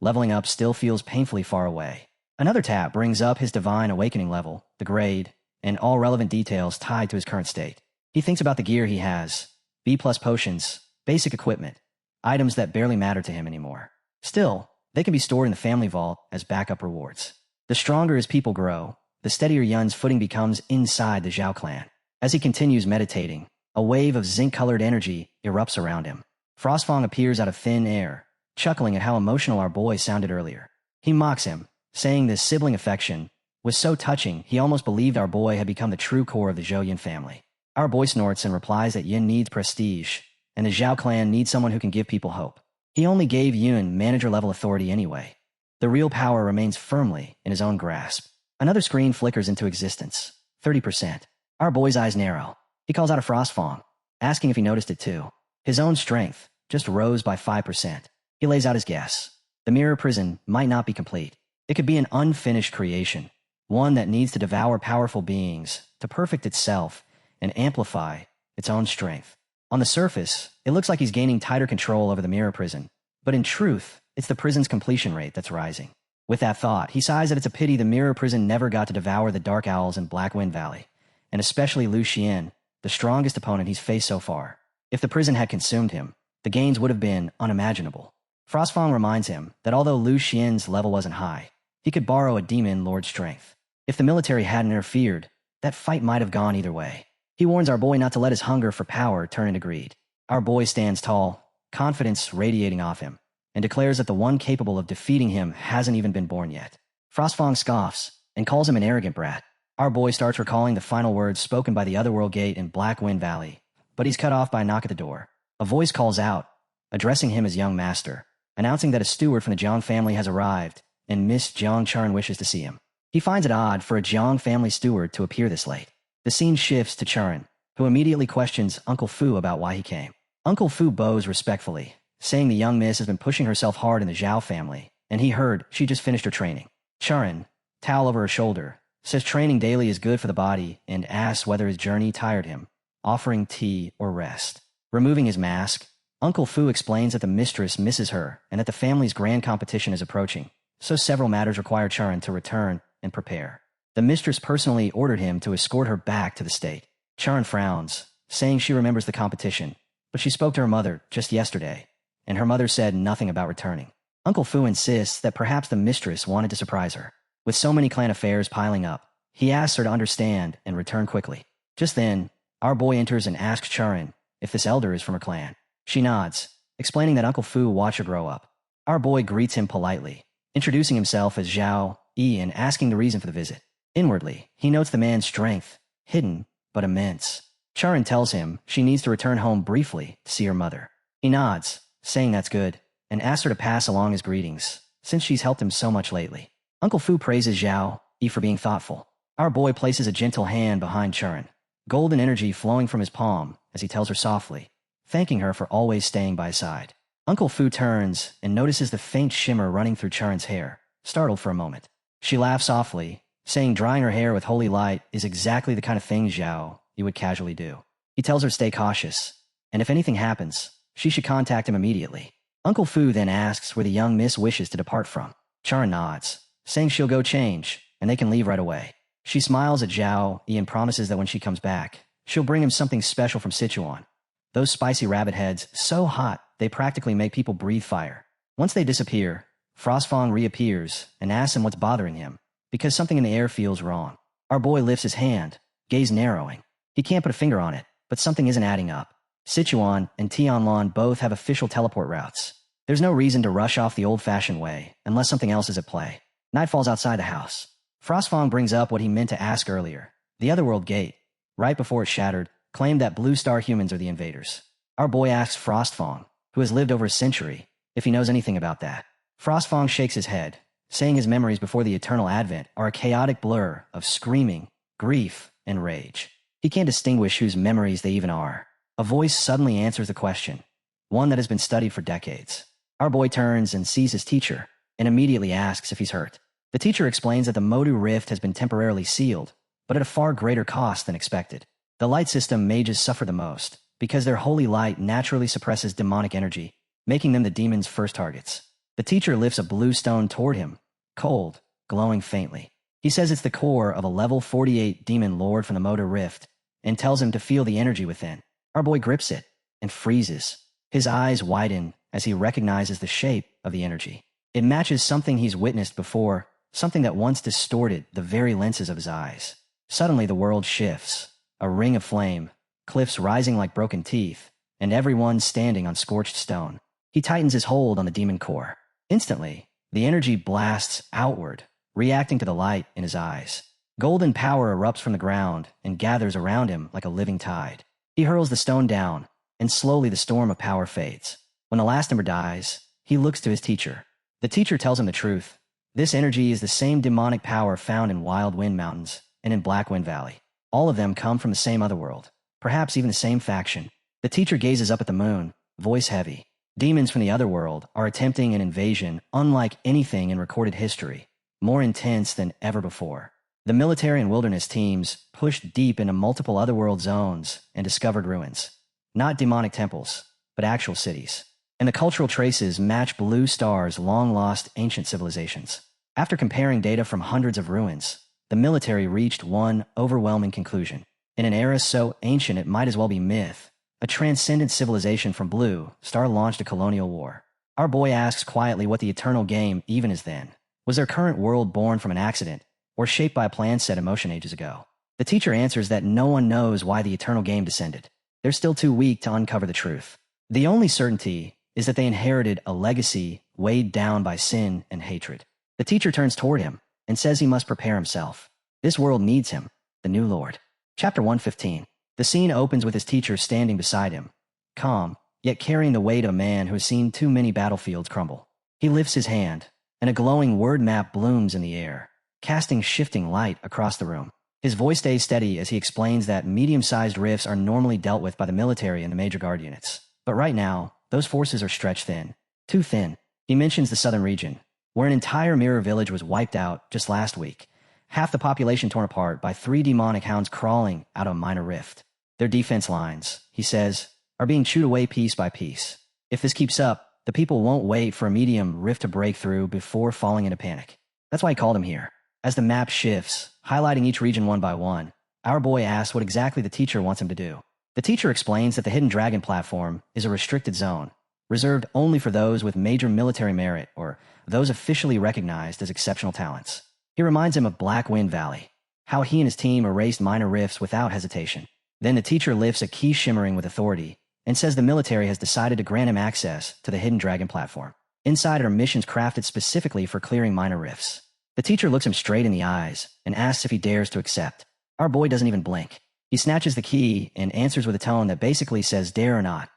Leveling up still feels painfully far away. Another tab brings up his Divine Awakening level, the grade, and all relevant details tied to his current state. He thinks about the gear he has. B+ potions, basic equipment, items that barely matter to him anymore. Still, they can be stored in the family vault as backup rewards. The stronger his people grow, the steadier Yun's footing becomes inside the Zhao clan. As he continues meditating, a wave of zinc-colored energy erupts around him. Frostfang appears out of thin air, chuckling at how emotional our boy sounded earlier. He mocks him, saying this sibling affection was so touching he almost believed our boy had become the true core of the Zhou Yin family. Our boy snorts and replies that Yin needs prestige, and the Zhao clan needs someone who can give people hope. He only gave Yun manager-level authority anyway. The real power remains firmly in his own grasp. Another screen flickers into existence. 30%. Our boy's eyes narrow. He calls out a Frostfang, asking if he noticed it too. His own strength just rose by 5%. He lays out his guess. The mirror prison might not be complete. It could be an unfinished creation, one that needs to devour powerful beings to perfect itself and amplify its own strength. On the surface, it looks like he's gaining tighter control over the mirror prison, but in truth, it's the prison's completion rate that's rising. With that thought, he sighs that it's a pity the mirror prison never got to devour the Dark Owls in Black Wind Valley, and especially Lu Xian, the strongest opponent he's faced so far. If the prison had consumed him, the gains would have been unimaginable. Frostfang reminds him that although Lu Xian's level wasn't high, he could borrow a demon lord's strength. If the military hadn't interfered, that fight might have gone either way. He warns our boy not to let his hunger for power turn into greed. Our boy stands tall, confidence radiating off him, and declares that the one capable of defeating him hasn't even been born yet. Frostfang scoffs and calls him an arrogant brat. Our boy starts recalling the final words spoken by the Otherworld Gate in Black Wind Valley, but he's cut off by a knock at the door. A voice calls out, addressing him as young master, announcing that a steward from the Jiang family has arrived and Miss Jiang Charn wishes to see him. He finds it odd for a Jiang family steward to appear this late. The scene shifts to Charon, who immediately questions Uncle Fu about why he came. Uncle Fu bows respectfully, saying the young miss has been pushing herself hard in the Zhao family, and he heard she just finished her training. Charon, towel over her shoulder, says training daily is good for the body and asks whether his journey tired him, offering tea or rest. Removing his mask, Uncle Fu explains that the mistress misses her and that the family's grand competition is approaching, so several matters require Charon to return and prepare. The mistress personally ordered him to escort her back to the state. Charon frowns, saying she remembers the competition, but she spoke to her mother just yesterday, and her mother said nothing about returning. Uncle Fu insists that perhaps the mistress wanted to surprise her. With so many clan affairs piling up, he asks her to understand and return quickly. Just then, our boy enters and asks Charon if this elder is from her clan. She nods, explaining that Uncle Fu watched her grow up. Our boy greets him politely, introducing himself as Zhao Yi and asking the reason for the visit. Inwardly, he notes the man's strength, hidden but immense. Charon tells him she needs to return home briefly to see her mother. He nods, saying that's good, and asks her to pass along his greetings, since she's helped him so much lately. Uncle Fu praises Zhao Yi for being thoughtful. Our boy places a gentle hand behind Charon, golden energy flowing from his palm as he tells her softly, thanking her for always staying by his side. Uncle Fu turns and notices the faint shimmer running through Charon's hair, startled for a moment. She laughs softly, saying drying her hair with holy light is exactly the kind of thing Zhao Yi would casually do. He tells her to stay cautious, and if anything happens, she should contact him immediately. Uncle Fu then asks where the young miss wishes to depart from. Charon nods, saying she'll go change, and they can leave right away. She smiles at Zhao Yi and promises that when she comes back, she'll bring him something special from Sichuan. Those spicy rabbit heads, so hot they practically make people breathe fire. Once they disappear, Frostfang reappears and asks him what's bothering him, because something in the air feels wrong. Our boy lifts his hand, gaze narrowing. He can't put a finger on it, but something isn't adding up. Sichuan and Tianlan both have official teleport routes. There's no reason to rush off the old-fashioned way, unless something else is at play. Night falls outside the house. Frostfang brings up what he meant to ask earlier. The Otherworld Gate, right before it shattered, claimed that blue star humans are the invaders. Our boy asks Frostfang, who has lived over a century, if he knows anything about that. Frostfang shakes his head, saying his memories before the Eternal Advent are a chaotic blur of screaming, grief, and rage. He can't distinguish whose memories they even are. A voice suddenly answers the question, one that has been studied for decades. Our boy turns and sees his teacher, and immediately asks if he's hurt. The teacher explains that the Modu Rift has been temporarily sealed, but at a far greater cost than expected. The light system mages suffer the most, because their holy light naturally suppresses demonic energy, making them the demon's first targets. The teacher lifts a blue stone toward him, cold, glowing faintly. He says it's the core of a level 48 demon lord from the Modu Rift, and tells him to feel the energy within. Our boy grips it, and freezes. His eyes widen as he recognizes the shape of the energy. It matches something he's witnessed before, something that once distorted the very lenses of his eyes. Suddenly the world shifts. A ring of flame, cliffs rising like broken teeth, and everyone standing on scorched stone. He tightens his hold on the demon core. Instantly, the energy blasts outward, reacting to the light in his eyes. Golden power erupts from the ground and gathers around him like a living tide. He hurls the stone down, and slowly the storm of power fades. When the last ember dies, he looks to his teacher. The teacher tells him the truth. This energy is the same demonic power found in Wild Wind Mountains and in Black Wind Valley. All of them come from the same otherworld, perhaps even the same faction. The teacher gazes up at the moon, voice heavy. Demons from the otherworld are attempting an invasion unlike anything in recorded history, more intense than ever before. The military and wilderness teams pushed deep into multiple otherworld zones and discovered ruins. Not demonic temples, but actual cities. And the cultural traces match Blue Star's long-lost ancient civilizations. After comparing data from hundreds of ruins, the military reached one overwhelming conclusion. In an era so ancient it might as well be myth, a transcendent civilization from Blue Star launched a colonial war. Our boy asks quietly what the eternal game even is then. Was their current world born from an accident, or shaped by a plan set in motion ages ago? The teacher answers that no one knows why the eternal game descended. They're still too weak to uncover the truth. The only certainty is that they inherited a legacy weighed down by sin and hatred. The teacher turns toward him and says he must prepare himself. This world needs him, the new Lord. Chapter 115. The scene opens with his teacher standing beside him, calm, yet carrying the weight of a man who has seen too many battlefields crumble. He lifts his hand, and a glowing word map blooms in the air, casting shifting light across the room. His voice stays steady as he explains that medium-sized rifts are normally dealt with by the military and the major guard units. But right now, those forces are stretched thin. Too thin. He mentions the southern region, where an entire mirror village was wiped out just last week. Half the population torn apart by 3 demonic hounds crawling out of a minor rift. Their defense lines, he says, are being chewed away piece by piece. If this keeps up, the people won't wait for a medium rift to break through before falling into panic. That's why he called him here. As the map shifts, highlighting each region one by one, our boy asks what exactly the teacher wants him to do. The teacher explains that the Hidden Dragon platform is a restricted zone, reserved only for those with major military merit or those officially recognized as exceptional talents. He reminds him of Black Wind Valley, how he and his team erased minor rifts without hesitation. Then the teacher lifts a key shimmering with authority and says the military has decided to grant him access to the Hidden Dragon platform. Inside are missions crafted specifically for clearing minor rifts. The teacher looks him straight in the eyes and asks if he dares to accept. Our boy doesn't even blink. He snatches the key and answers with a tone that basically says dare or not.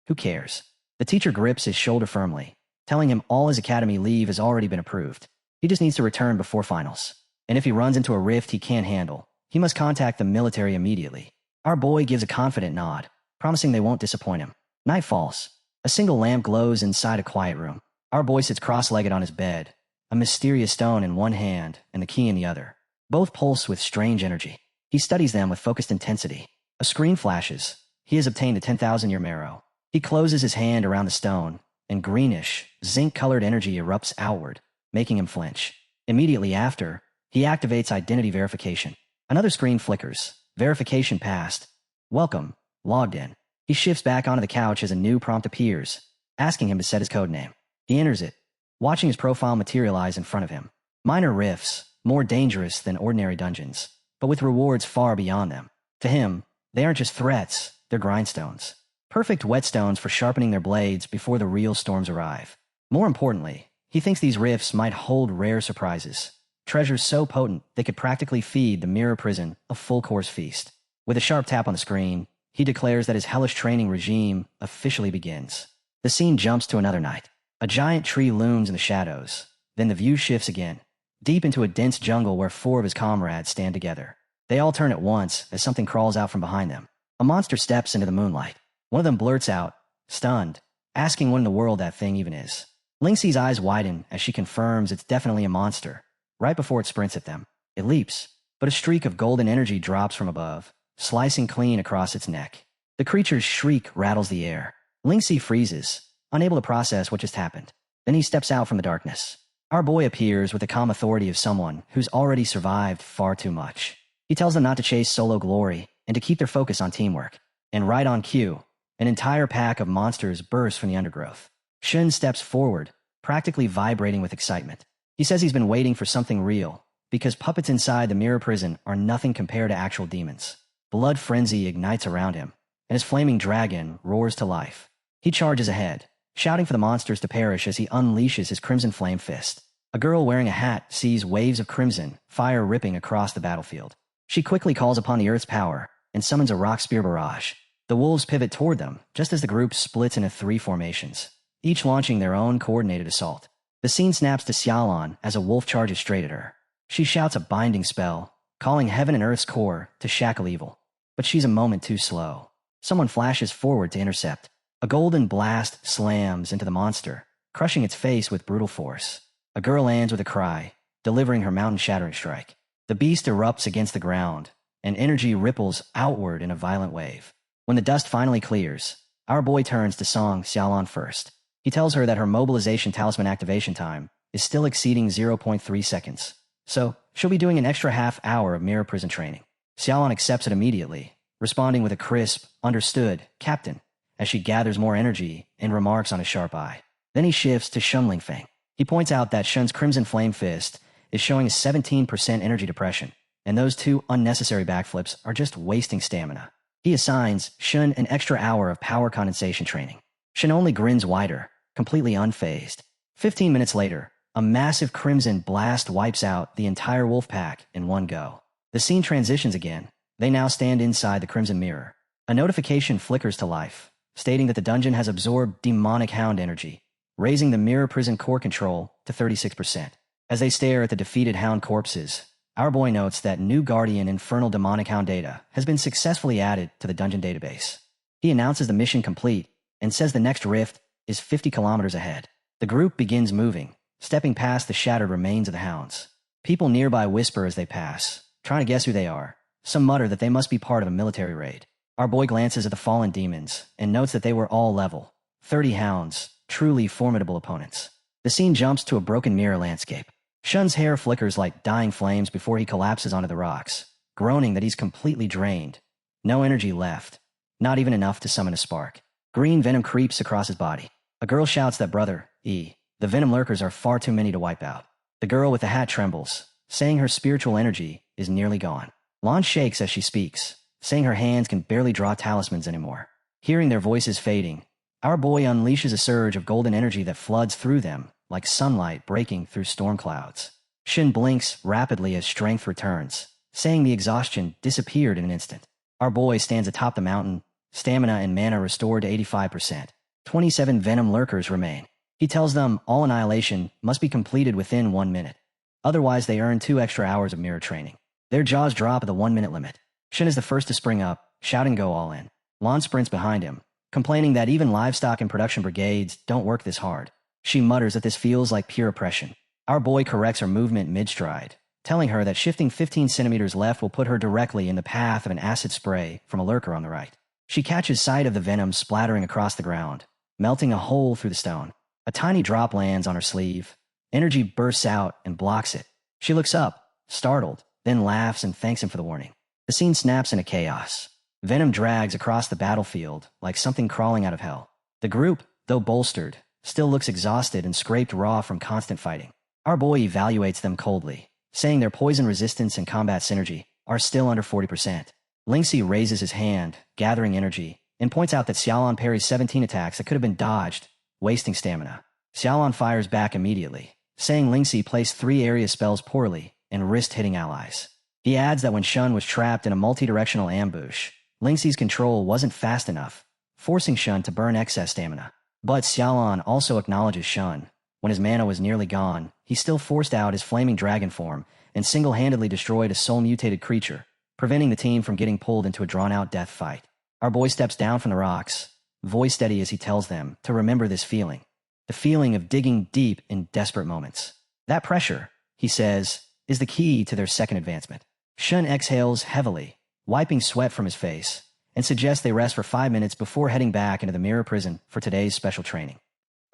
Who cares? The teacher grips his shoulder firmly, telling him all his academy leave has already been approved. He just needs to return before finals. And if he runs into a rift he can't handle, he must contact the military immediately. Our boy gives a confident nod, promising they won't disappoint him. Night falls. A single lamp glows inside a quiet room. Our boy sits cross-legged on his bed, a mysterious stone in one hand and the key in the other. Both pulse with strange energy. He studies them with focused intensity. A screen flashes. He has obtained the 10,000-year marrow. He closes his hand around the stone, and greenish, zinc-colored energy erupts outward, making him flinch. Immediately after, he activates identity verification. Another screen flickers. Verification passed. Welcome. Logged in. He shifts back onto the couch as a new prompt appears, asking him to set his code name. He enters it, watching his profile materialize in front of him. Minor rifts, more dangerous than ordinary dungeons, but with rewards far beyond them. To him, they aren't just threats, they're grindstones. Perfect whetstones for sharpening their blades before the real storms arrive. More importantly, he thinks these rifts might hold rare surprises. Treasures so potent they could practically feed the mirror prison a full-course feast. With a sharp tap on the screen, he declares that his hellish training regime officially begins. The scene jumps to another night. A giant tree looms in the shadows. Then the view shifts again, deep into a dense jungle where 4 of his comrades stand together. They all turn at once as something crawls out from behind them. A monster steps into the moonlight. One of them blurts out, stunned, asking what in the world that thing even is. Lingxi's eyes widen as she confirms it's definitely a monster. Right before it sprints at them, it leaps, but a streak of golden energy drops from above, slicing clean across its neck. The creature's shriek rattles the air. Lingxi freezes, unable to process what just happened. Then he steps out from the darkness. Our boy appears with the calm authority of someone who's already survived far too much. He tells them not to chase solo glory and to keep their focus on teamwork. And right on cue, an entire pack of monsters burst from the undergrowth. Shun steps forward, practically vibrating with excitement. He says he's been waiting for something real, because puppets inside the mirror prison are nothing compared to actual demons. Blood frenzy ignites around him, and his flaming dragon roars to life. He charges ahead, shouting for the monsters to perish as he unleashes his crimson flame fist. A girl wearing a hat sees waves of crimson fire ripping across the battlefield. She quickly calls upon the earth's power and summons a rock spear barrage. The wolves pivot toward them, just as the group splits into 3 formations, each launching their own coordinated assault. The scene snaps to Xiaolan as a wolf charges straight at her. She shouts a binding spell, calling heaven and earth's core to shackle evil. But she's a moment too slow. Someone flashes forward to intercept. A golden blast slams into the monster, crushing its face with brutal force. A girl lands with a cry, delivering her mountain-shattering strike. The beast erupts against the ground, and energy ripples outward in a violent wave. When the dust finally clears, our boy turns to Song Xiaolan first. He tells her that her mobilization talisman activation time is still exceeding 0.3 seconds, so she'll be doing an extra half hour of mirror prison training. Xiaolan accepts it immediately, responding with a crisp, "Understood, Captain," as she gathers more energy and remarks on his sharp eye. Then he shifts to Shun Lingfeng. He points out that Shun's Crimson Flame Fist is showing a 17% energy depression, and those 2 unnecessary backflips are just wasting stamina. He assigns Shun an extra hour of power condensation training. Shun only grins wider, completely unfazed. 15 minutes later, a massive crimson blast wipes out the entire wolf pack in one go. The scene transitions again. They now stand inside the crimson mirror. A notification flickers to life, stating that the dungeon has absorbed demonic hound energy, raising the mirror prison core control to 36%. As they stare at the defeated hound corpses, our boy notes that new Guardian Infernal Demonic Hound data has been successfully added to the dungeon database. He announces the mission complete and says the next rift is 50 kilometers ahead. The group begins moving, stepping past the shattered remains of the hounds. People nearby whisper as they pass, trying to guess who they are. Some mutter that they must be part of a military raid. Our boy glances at the fallen demons and notes that they were all level 30 hounds, truly formidable opponents. The scene jumps to a broken mirror landscape. Shun's hair flickers like dying flames before he collapses onto the rocks, groaning that he's completely drained. No energy left, not even enough to summon a spark. Green venom creeps across his body. A girl shouts that brother, the venom lurkers are far too many to wipe out. The girl with the hat trembles, saying her spiritual energy is nearly gone. Lan shakes as she speaks, saying her hands can barely draw talismans anymore. Hearing their voices fading, our boy unleashes a surge of golden energy that floods through them, like sunlight breaking through storm clouds. Shin blinks rapidly as strength returns, saying the exhaustion disappeared in an instant. Our boy stands atop the mountain, stamina and mana restored to 85%. 27 venom lurkers remain. He tells them all annihilation must be completed within 1 minute. Otherwise, they earn 2 extra hours of mirror training. Their jaws drop at the 1-minute limit. Shin is the first to spring up, shouting go all in. Lan sprints behind him, complaining that even livestock and production brigades don't work this hard. She mutters that this feels like pure oppression. Our boy corrects her movement mid-stride, telling her that shifting 15 centimeters left will put her directly in the path of an acid spray from a lurker on the right. She catches sight of the venom splattering across the ground, melting a hole through the stone. A tiny drop lands on her sleeve. Energy bursts out and blocks it. She looks up, startled, then laughs and thanks him for the warning. The scene snaps into chaos. Venom drags across the battlefield like something crawling out of hell. The group, though bolstered, still looks exhausted and scraped raw from constant fighting. Our boy evaluates them coldly, saying their poison resistance and combat synergy are still under 40%. Lingxi raises his hand, gathering energy, and points out that Xiaolan parries 17 attacks that could have been dodged, wasting stamina. Xiaolan fires back immediately, saying Lingxi placed 3 area spells poorly and risked hitting allies. He adds that when Shun was trapped in a multi-directional ambush, Lingxi's control wasn't fast enough, forcing Shun to burn excess stamina. But Xiaolan also acknowledges Shun. When his mana was nearly gone, he still forced out his flaming dragon form and single-handedly destroyed a soul-mutated creature, preventing the team from getting pulled into a drawn-out death fight. Our boy steps down from the rocks, voice steady as he tells them to remember this feeling, the feeling of digging deep in desperate moments. That pressure, he says, is the key to their second advancement. Shun exhales heavily, wiping sweat from his face, and suggests they rest for 5 minutes before heading back into the mirror prison for today's special training.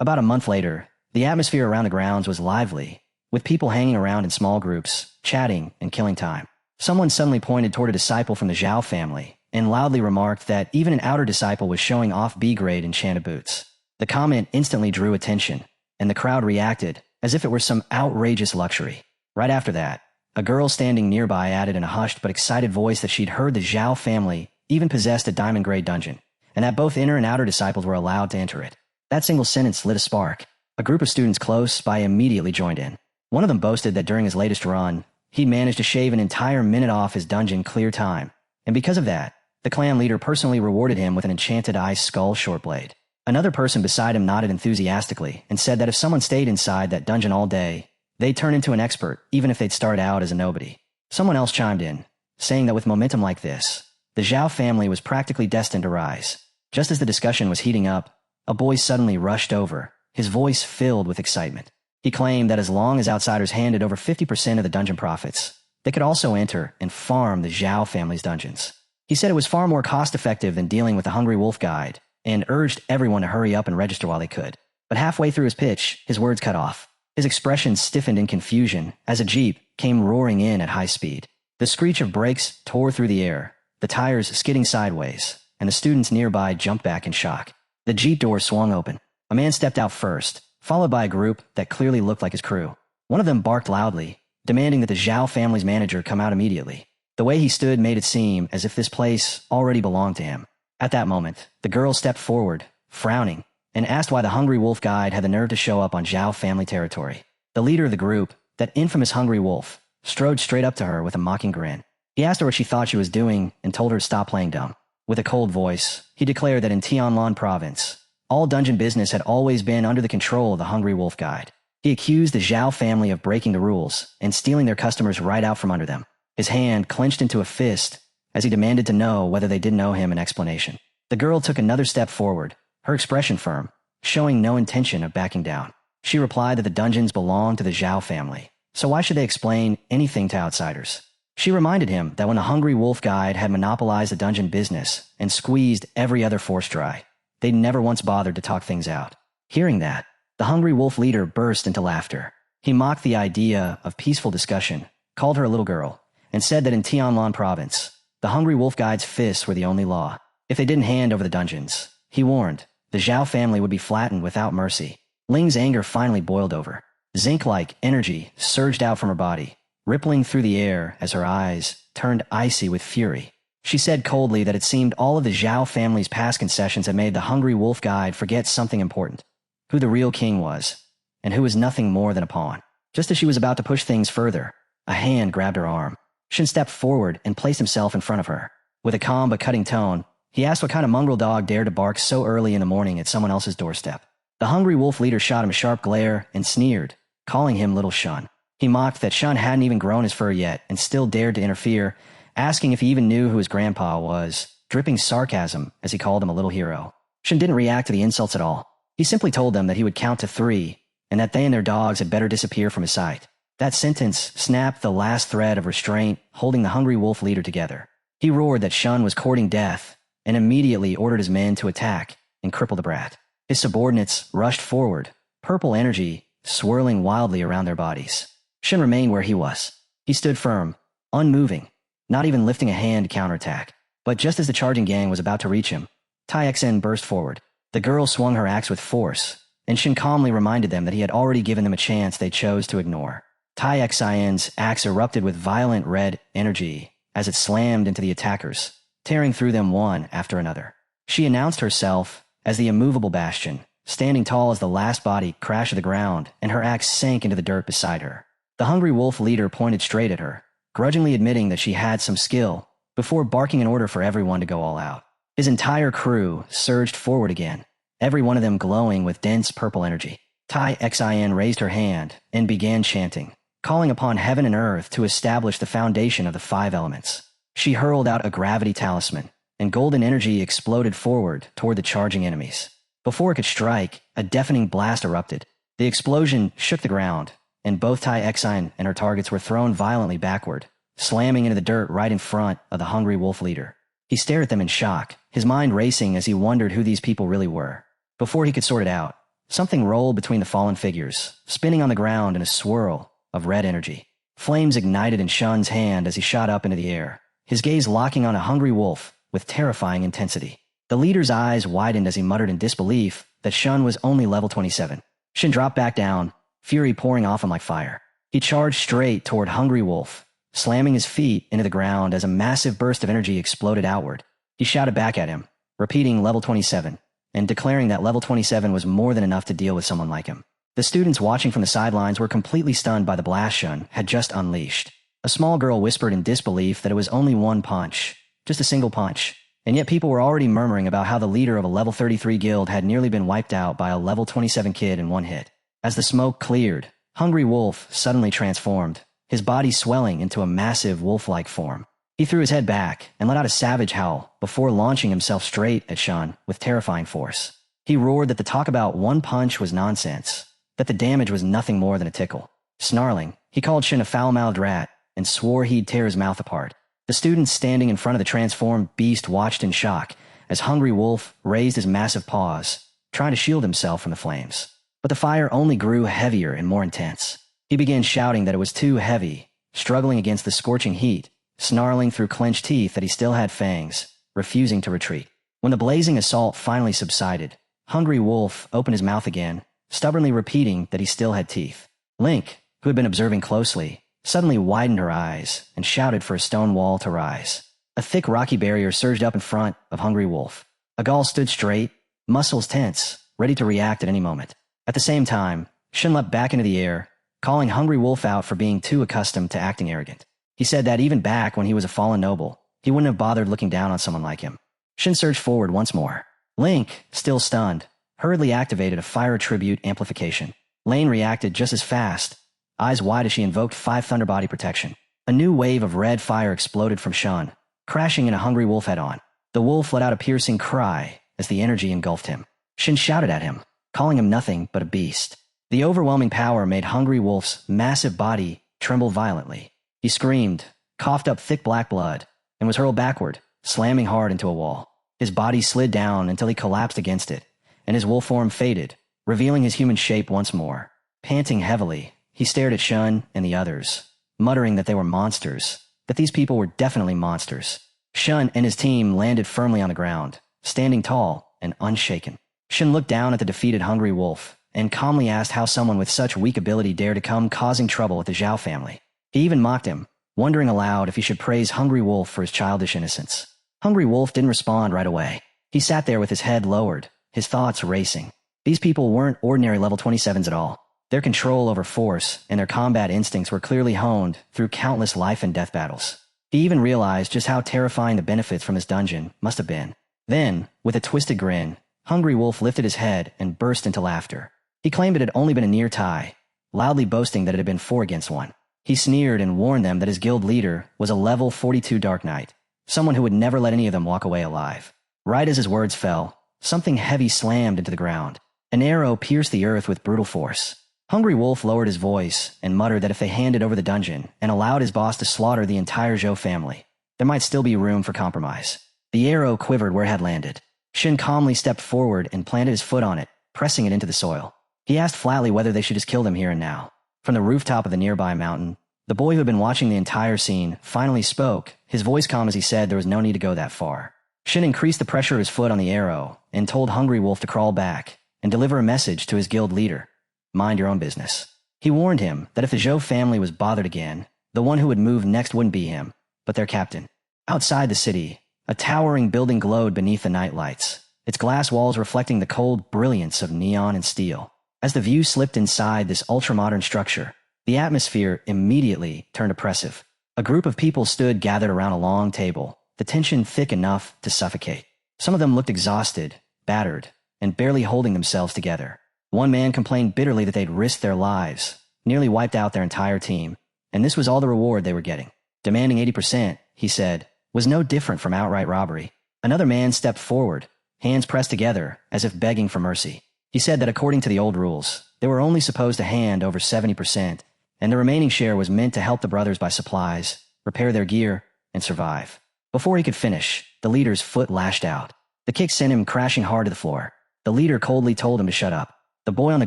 About a month later, the atmosphere around the grounds was lively, with people hanging around in small groups, chatting and killing time. Someone suddenly pointed toward a disciple from the Zhao family and loudly remarked that even an outer disciple was showing off B-grade enchanted boots. The comment instantly drew attention, and the crowd reacted, as if it were some outrageous luxury. Right after that, a girl standing nearby added in a hushed but excited voice that she'd heard the Zhao family even possessed a diamond-grade dungeon, and that both inner and outer disciples were allowed to enter it. That single sentence lit a spark. A group of students close by immediately joined in. One of them boasted that during his latest run, he'd managed to shave an entire minute off his dungeon clear time, and because of that, the clan leader personally rewarded him with an enchanted ice skull short blade. Another person beside him nodded enthusiastically and said that if someone stayed inside that dungeon all day, they'd turn into an expert even if they'd start out as a nobody. Someone else chimed in, saying that with momentum like this, the Zhao family was practically destined to rise. Just as the discussion was heating up, a boy suddenly rushed over, his voice filled with excitement. He claimed that as long as outsiders handed over 50% of the dungeon profits, they could also enter and farm the Zhao family's dungeons. He said it was far more cost-effective than dealing with the Hungry Wolf Guide, and urged everyone to hurry up and register while they could. But halfway through his pitch, his words cut off. His expression stiffened in confusion as a jeep came roaring in at high speed. The screech of brakes tore through the air, the tires skidding sideways, and the students nearby jumped back in shock. The jeep door swung open. A man stepped out first, followed by a group that clearly looked like his crew. One of them barked loudly, demanding that the Zhao family's manager come out immediately. The way he stood made it seem as if this place already belonged to him. At that moment, the girl stepped forward, frowning, and asked why the Hungry Wolf Guide had the nerve to show up on Zhao family territory. The leader of the group, that infamous Hungry Wolf, strode straight up to her with a mocking grin. He asked her what she thought she was doing and told her to stop playing dumb. With a cold voice, he declared that in Tianlan province, all dungeon business had always been under the control of the Hungry Wolf Guide. He accused the Zhao family of breaking the rules and stealing their customers right out from under them. His hand clenched into a fist as he demanded to know whether they didn't owe him an explanation. The girl took another step forward, her expression firm, showing no intention of backing down. She replied that the dungeons belonged to the Zhao family, so why should they explain anything to outsiders? She reminded him that when the Hungry Wolf Guide had monopolized the dungeon business and squeezed every other force dry, they'd never once bothered to talk things out. Hearing that, the Hungry Wolf leader burst into laughter. He mocked the idea of peaceful discussion, called her a little girl, and said that in Tianlan province, the Hungry Wolf Guide's fists were the only law. If they didn't hand over the dungeons, he warned, the Zhao family would be flattened without mercy. Ling's anger finally boiled over. Zinc-like energy surged out from her body, rippling through the air as her eyes turned icy with fury. She said coldly that it seemed all of the Zhao family's past concessions had made the Hungry Wolf Guide forget something important, who the real king was, and who was nothing more than a pawn. Just as she was about to push things further, a hand grabbed her arm. Shin stepped forward and placed himself in front of her. With a calm but cutting tone, he asked what kind of mongrel dog dared to bark so early in the morning at someone else's doorstep. The Hungry Wolf leader shot him a sharp glare and sneered, calling him Little Shun. He mocked that Shun hadn't even grown his fur yet and still dared to interfere, asking if he even knew who his grandpa was, dripping sarcasm as he called him a little hero. Shun didn't react to the insults at all. He simply told them that he would count to 3 and that they and their dogs had better disappear from his sight. That sentence snapped the last thread of restraint holding the Hungry Wolf leader together. He roared that Shun was courting death and immediately ordered his men to attack and cripple the brat. His subordinates rushed forward, purple energy swirling wildly around their bodies. Shun remained where he was. He stood firm, unmoving, not even lifting a hand to counterattack. But just as the charging gang was about to reach him, Tai Xen burst forward. The girl swung her axe with force, and Shin calmly reminded them that he had already given them a chance they chose to ignore. Tai Xen's axe erupted with violent red energy as it slammed into the attackers, tearing through them one after another. She announced herself as the immovable bastion, standing tall as the last body crashed to the ground, and her axe sank into the dirt beside her. The Hungry Wolf leader pointed straight at her, grudgingly admitting that she had some skill, before barking an order for everyone to go all out. His entire crew surged forward again, every one of them glowing with dense purple energy. Tai Xen raised her hand and began chanting, calling upon heaven and earth to establish the foundation of the 5 elements. She hurled out a gravity talisman, and golden energy exploded forward toward the charging enemies. Before it could strike, a deafening blast erupted. The explosion shook the ground, and both Tai Xen and her targets were thrown violently backward, slamming into the dirt right in front of the Hungry Wolf leader. He stared at them in shock, his mind racing as he wondered who these people really were. Before he could sort it out, something rolled between the fallen figures, spinning on the ground in a swirl of red energy. Flames ignited in Shun's hand as he shot up into the air, his gaze locking on a hungry wolf with terrifying intensity. The leader's eyes widened as he muttered in disbelief that Shun was only level 27. Shin dropped back down, fury pouring off him like fire. He charged straight toward Hungry Wolf, slamming his feet into the ground as a massive burst of energy exploded outward. He shouted back at him, repeating level 27, and declaring that level 27 was more than enough to deal with someone like him. The students watching from the sidelines were completely stunned by the blast Shun had just unleashed. A small girl whispered in disbelief that it was only one punch, just a single punch, and yet people were already murmuring about how the leader of a level 33 guild had nearly been wiped out by a level 27 kid in one hit. As the smoke cleared, Hungry Wolf suddenly transformed, his body swelling into a massive wolf-like form. He threw his head back and let out a savage howl before launching himself straight at Shun with terrifying force. He roared that the talk about one punch was nonsense, that the damage was nothing more than a tickle. Snarling, he called Shin a foul-mouthed rat and swore he'd tear his mouth apart. The students standing in front of the transformed beast watched in shock as Hungry Wolf raised his massive paws, trying to shield himself from the flames. But the fire only grew heavier and more intense. He began shouting that it was too heavy, struggling against the scorching heat, snarling through clenched teeth that he still had fangs, refusing to retreat. When the blazing assault finally subsided, Hungry Wolf opened his mouth again, stubbornly repeating that he still had teeth. Link, who had been observing closely, suddenly widened her eyes and shouted for a stone wall to rise. A thick rocky barrier surged up in front of Hungry Wolf. Agal stood straight, muscles tense, ready to react at any moment. At the same time, Shin leapt back into the air, calling Hungry Wolf out for being too accustomed to acting arrogant. He said that even back when he was a fallen noble, he wouldn't have bothered looking down on someone like him. Shin surged forward once more. Link, still stunned, hurriedly activated a fire attribute amplification. Lane reacted just as fast, eyes wide as she invoked 5 Thunder Body protection. A new wave of red fire exploded from Shun, crashing into Hungry Wolf head-on. The wolf let out a piercing cry as the energy engulfed him. Shin shouted at him, calling him nothing but a beast. The overwhelming power made Hungry Wolf's massive body tremble violently. He screamed, coughed up thick black blood, and was hurled backward, slamming hard into a wall. His body slid down until he collapsed against it, and his wolf form faded, revealing his human shape once more. Panting heavily, he stared at Shun and the others, muttering that they were monsters, that these people were definitely monsters. Shun and his team landed firmly on the ground, standing tall and unshaken. Shin looked down at the defeated Hungry Wolf and calmly asked how someone with such weak ability dared to come causing trouble with the Zhao family. He even mocked him, wondering aloud if he should praise Hungry Wolf for his childish innocence. Hungry Wolf didn't respond right away. He sat there with his head lowered, his thoughts racing. These people weren't ordinary level 27s at all. Their control over force and their combat instincts were clearly honed through countless life and death battles. He even realized just how terrifying the benefits from his dungeon must have been. Then, with a twisted grin, Hungry Wolf lifted his head and burst into laughter. He claimed it had only been a near tie, loudly boasting that it had been 4 against 1. He sneered and warned them that his guild leader was a level 42 Dark Knight, someone who would never let any of them walk away alive. Right as his words fell, something heavy slammed into the ground. An arrow pierced the earth with brutal force. Hungry Wolf lowered his voice and muttered that if they handed over the dungeon and allowed his boss to slaughter the entire Zhou family, there might still be room for compromise. The arrow quivered where it had landed. Shin calmly stepped forward and planted his foot on it, pressing it into the soil. He asked flatly whether they should just kill them here and now. From the rooftop of the nearby mountain, the boy who had been watching the entire scene finally spoke, his voice calm as he said there was no need to go that far. Shin increased the pressure of his foot on the arrow and told Hungry Wolf to crawl back and deliver a message to his guild leader. Mind your own business. He warned him that if the Zhou family was bothered again, the one who would move next wouldn't be him, but their captain. Outside the city, a towering building glowed beneath the night lights, its glass walls reflecting the cold brilliance of neon and steel. As the view slipped inside this ultra-modern structure, the atmosphere immediately turned oppressive. A group of people stood gathered around a long table, the tension thick enough to suffocate. Some of them looked exhausted, battered, and barely holding themselves together. One man complained bitterly that they'd risked their lives, nearly wiped out their entire team, and this was all the reward they were getting. Demanding 80%, he said, was no different from outright robbery. Another man stepped forward, hands pressed together as if begging for mercy. He said that according to the old rules, they were only supposed to hand over 70%, and the remaining share was meant to help the brothers buy supplies, repair their gear, and survive. Before he could finish, the leader's foot lashed out. The kick sent him crashing hard to the floor. The leader coldly told him to shut up. The boy on the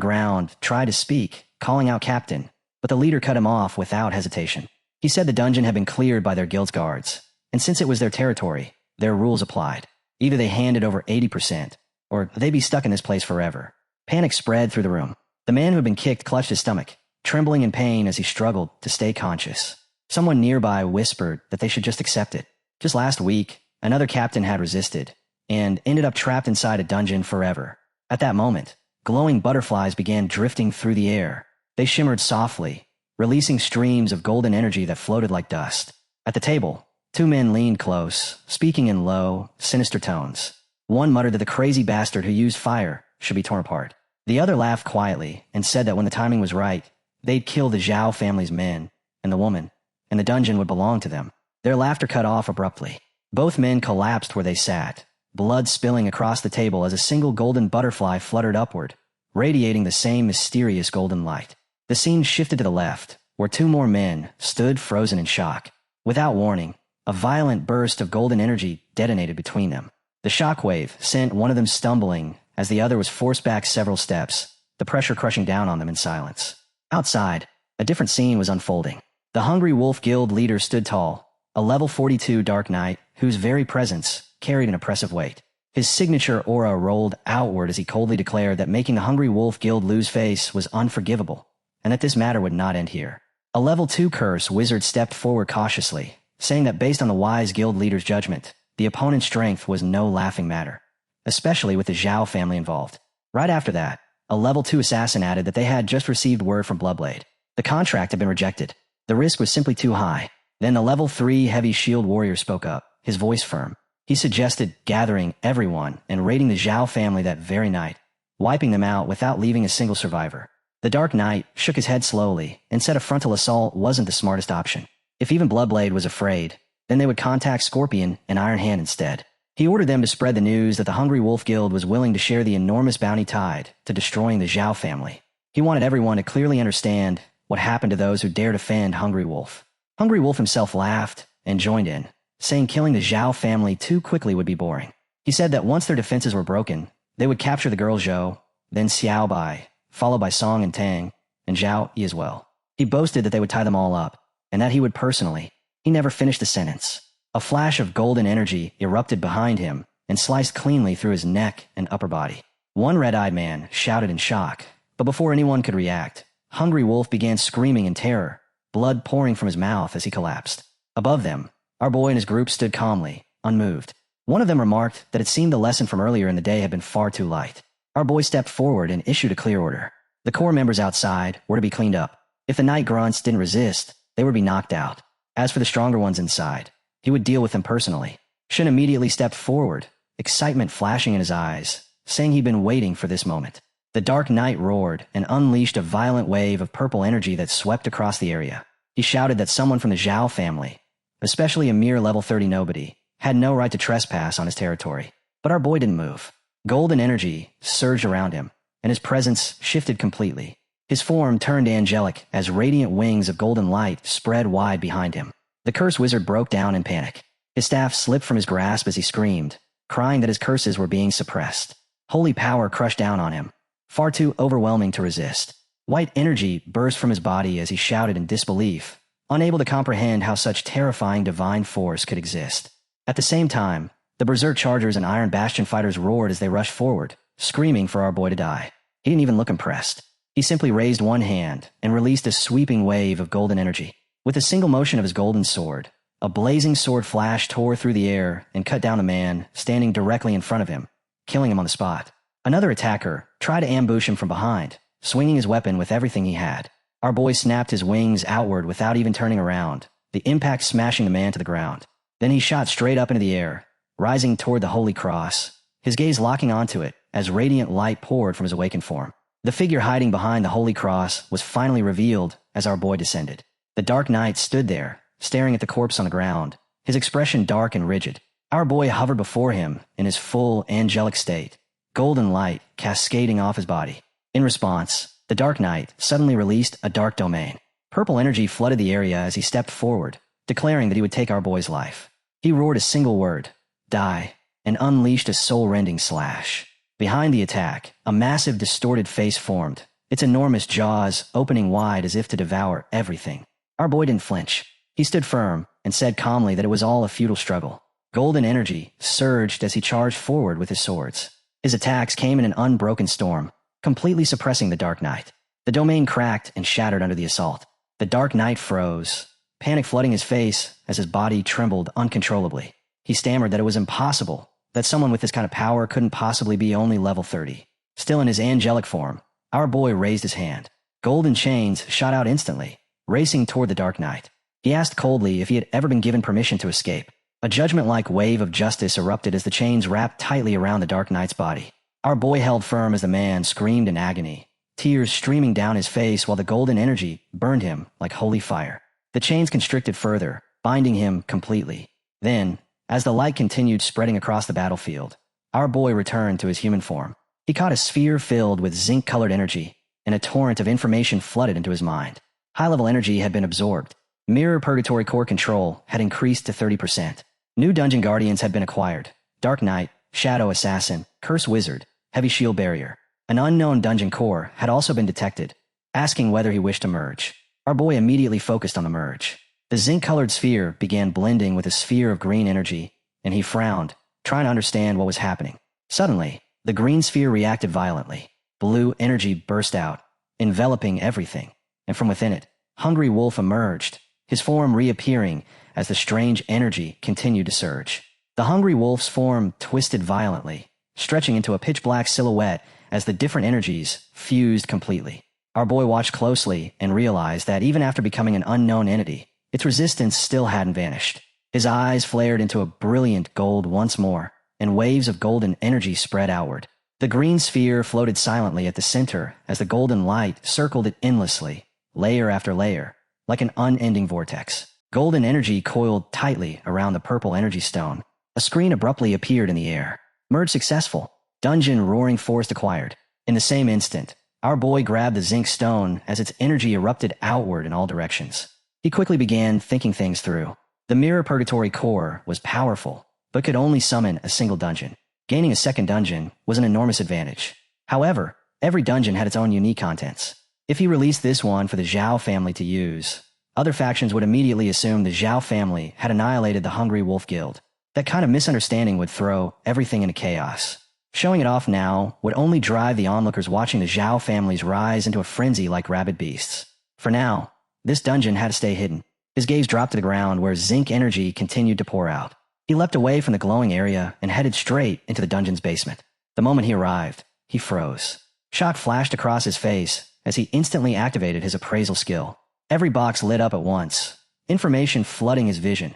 ground tried to speak, calling out Captain, but the leader cut him off without hesitation. He said the dungeon had been cleared by their guild's guards, and since it was their territory, their rules applied. Either they handed over 80%, or they'd be stuck in this place forever. Panic spread through the room. The man who had been kicked clutched his stomach, trembling in pain as he struggled to stay conscious. Someone nearby whispered that they should just accept it. Just last week, another captain had resisted and ended up trapped inside a dungeon forever. At that moment, glowing butterflies began drifting through the air. They shimmered softly, releasing streams of golden energy that floated like dust. At the table, two men leaned close, speaking in low, sinister tones. One muttered that the crazy bastard who used fire should be torn apart. The other laughed quietly and said that when the timing was right, they'd kill the Zhao family's men and the woman, and the dungeon would belong to them. Their laughter cut off abruptly. Both men collapsed where they sat, blood spilling across the table as a single golden butterfly fluttered upward, radiating the same mysterious golden light. The scene shifted to the left, where two more men stood frozen in shock. Without warning, a violent burst of golden energy detonated between them. The shockwave sent one of them stumbling as the other was forced back several steps, the pressure crushing down on them in silence. Outside, a different scene was unfolding. The Hungry Wolf Guild leader stood tall, a level 42 Dark Knight whose very presence carried an oppressive weight. His signature aura rolled outward as he coldly declared that making the Hungry Wolf Guild lose face was unforgivable, and that this matter would not end here. A level 2 curse wizard stepped forward cautiously, saying that based on the wise guild leader's judgment, the opponent's strength was no laughing matter, especially with the Zhao family involved. Right after that, a level 2 assassin added that they had just received word from Bloodblade. The contract had been rejected. The risk was simply too high. Then the level 3 heavy shield warrior spoke up, his voice firm. He suggested gathering everyone and raiding the Zhao family that very night, wiping them out without leaving a single survivor. The Dark Knight shook his head slowly and said a frontal assault wasn't the smartest option. If even Bloodblade was afraid, then they would contact Scorpion and Iron Hand instead. He ordered them to spread the news that the Hungry Wolf Guild was willing to share the enormous bounty tied to destroying the Zhao family. He wanted everyone to clearly understand what happened to those who dare defend Hungry Wolf. Hungry Wolf himself laughed and joined in, saying killing the Zhao family too quickly would be boring. He said that once their defenses were broken, they would capture the girl Zhou, then Xiao Bai, followed by Song and Tang, and Zhao Yi as well. He boasted that they would tie them all up, and that he would personally. He never finished the sentence. A flash of golden energy erupted behind him and sliced cleanly through his neck and upper body. One red-eyed man shouted in shock, but before anyone could react, Hungry Wolf began screaming in terror, blood pouring from his mouth as he collapsed. Above them, our boy and his group stood calmly, unmoved. One of them remarked that it seemed the lesson from earlier in the day had been far too light. Our boy stepped forward and issued a clear order. The core members outside were to be cleaned up. If the night grunts didn't resist, they would be knocked out. As for the stronger ones inside, he would deal with them personally. Shin immediately stepped forward, excitement flashing in his eyes, saying he'd been waiting for this moment. The Dark Knight roared and unleashed a violent wave of purple energy that swept across the area. He shouted that someone from the Zhao family, especially a mere level 30 nobody, had no right to trespass on his territory. But our boy didn't move. Golden energy surged around him, and his presence shifted completely. His form turned angelic as radiant wings of golden light spread wide behind him. The curse wizard broke down in panic. His staff slipped from his grasp as he screamed, crying that his curses were being suppressed. Holy power crushed down on him, far too overwhelming to resist. White energy burst from his body as he shouted in disbelief, unable to comprehend how such terrifying divine force could exist. At the same time, the Berserk Chargers and Iron Bastion fighters roared as they rushed forward, screaming for our boy to die. He didn't even look impressed. He simply raised one hand and released a sweeping wave of golden energy. With a single motion of his golden sword, a blazing sword flash tore through the air and cut down a man standing directly in front of him, killing him on the spot. Another attacker tried to ambush him from behind, swinging his weapon with everything he had. Our boy snapped his wings outward without even turning around, the impact smashing the man to the ground. Then he shot straight up into the air, rising toward the Holy Cross, his gaze locking onto it as radiant light poured from his awakened form. The figure hiding behind the Holy Cross was finally revealed as our boy descended. The Dark Knight stood there, staring at the corpse on the ground, his expression dark and rigid. Our boy hovered before him in his full angelic state, golden light cascading off his body. In response, the Dark Knight suddenly released a dark domain. Purple energy flooded the area as he stepped forward, declaring that he would take our boy's life. He roared a single word, "Die," and unleashed a soul-rending slash. Behind the attack, a massive distorted face formed, its enormous jaws opening wide as if to devour everything. Our boy didn't flinch. He stood firm and said calmly that it was all a futile struggle. Golden energy surged as he charged forward with his swords. His attacks came in an unbroken storm, completely suppressing the Dark Knight. The domain cracked and shattered under the assault. The Dark Knight froze, panic flooding his face as his body trembled uncontrollably. He stammered that it was impossible, that someone with this kind of power couldn't possibly be only level 30. Still in his angelic form, our boy raised his hand. Golden chains shot out instantly, racing toward the Dark Knight. He asked coldly if he had ever been given permission to escape. A judgment-like wave of justice erupted as the chains wrapped tightly around the Dark Knight's body. Our boy held firm as the man screamed in agony, tears streaming down his face while the golden energy burned him like holy fire. The chains constricted further, binding him completely. Then, as the light continued spreading across the battlefield, our boy returned to his human form. He caught a sphere filled with zinc-colored energy, and a torrent of information flooded into his mind. High-level energy had been absorbed. Mirror Purgatory Core control had increased to 30%. New dungeon guardians had been acquired. Dark Knight, Shadow Assassin, Curse Wizard, Heavy Shield Barrier. An unknown dungeon core had also been detected, asking whether he wished to merge. Our boy immediately focused on the merge. The zinc-colored sphere began blending with a sphere of green energy, and he frowned, trying to understand what was happening. Suddenly, the green sphere reacted violently. Blue energy burst out, enveloping everything, and from within it, Hungry Wolf emerged, his form reappearing as the strange energy continued to surge. The Hungry Wolf's form twisted violently, stretching into a pitch-black silhouette as the different energies fused completely. Our boy watched closely and realized that even after becoming an unknown entity, its resistance still hadn't vanished. His eyes flared into a brilliant gold once more, and waves of golden energy spread outward. The green sphere floated silently at the center as the golden light circled it endlessly, layer after layer, like an unending vortex. Golden energy coiled tightly around the purple energy stone. A screen abruptly appeared in the air. Merge successful. Dungeon Roaring Forest acquired. In the same instant, our boy grabbed the zinc stone as its energy erupted outward in all directions. He quickly began thinking things through. The Mirror Purgatory Core was powerful, but could only summon a single dungeon. Gaining a second dungeon was an enormous advantage. However, every dungeon had its own unique contents. If he released this one for the Zhao family to use, other factions would immediately assume the Zhao family had annihilated the Hungry Wolf Guild. That kind of misunderstanding would throw everything into chaos. Showing it off now would only drive the onlookers watching the Zhao families rise into a frenzy like rabid beasts. For now, this dungeon had to stay hidden. His gaze dropped to the ground where zinc energy continued to pour out. He leapt away from the glowing area and headed straight into the dungeon's basement. The moment he arrived, he froze. Shock flashed across his face as he instantly activated his appraisal skill. Every box lit up at once, information flooding his vision.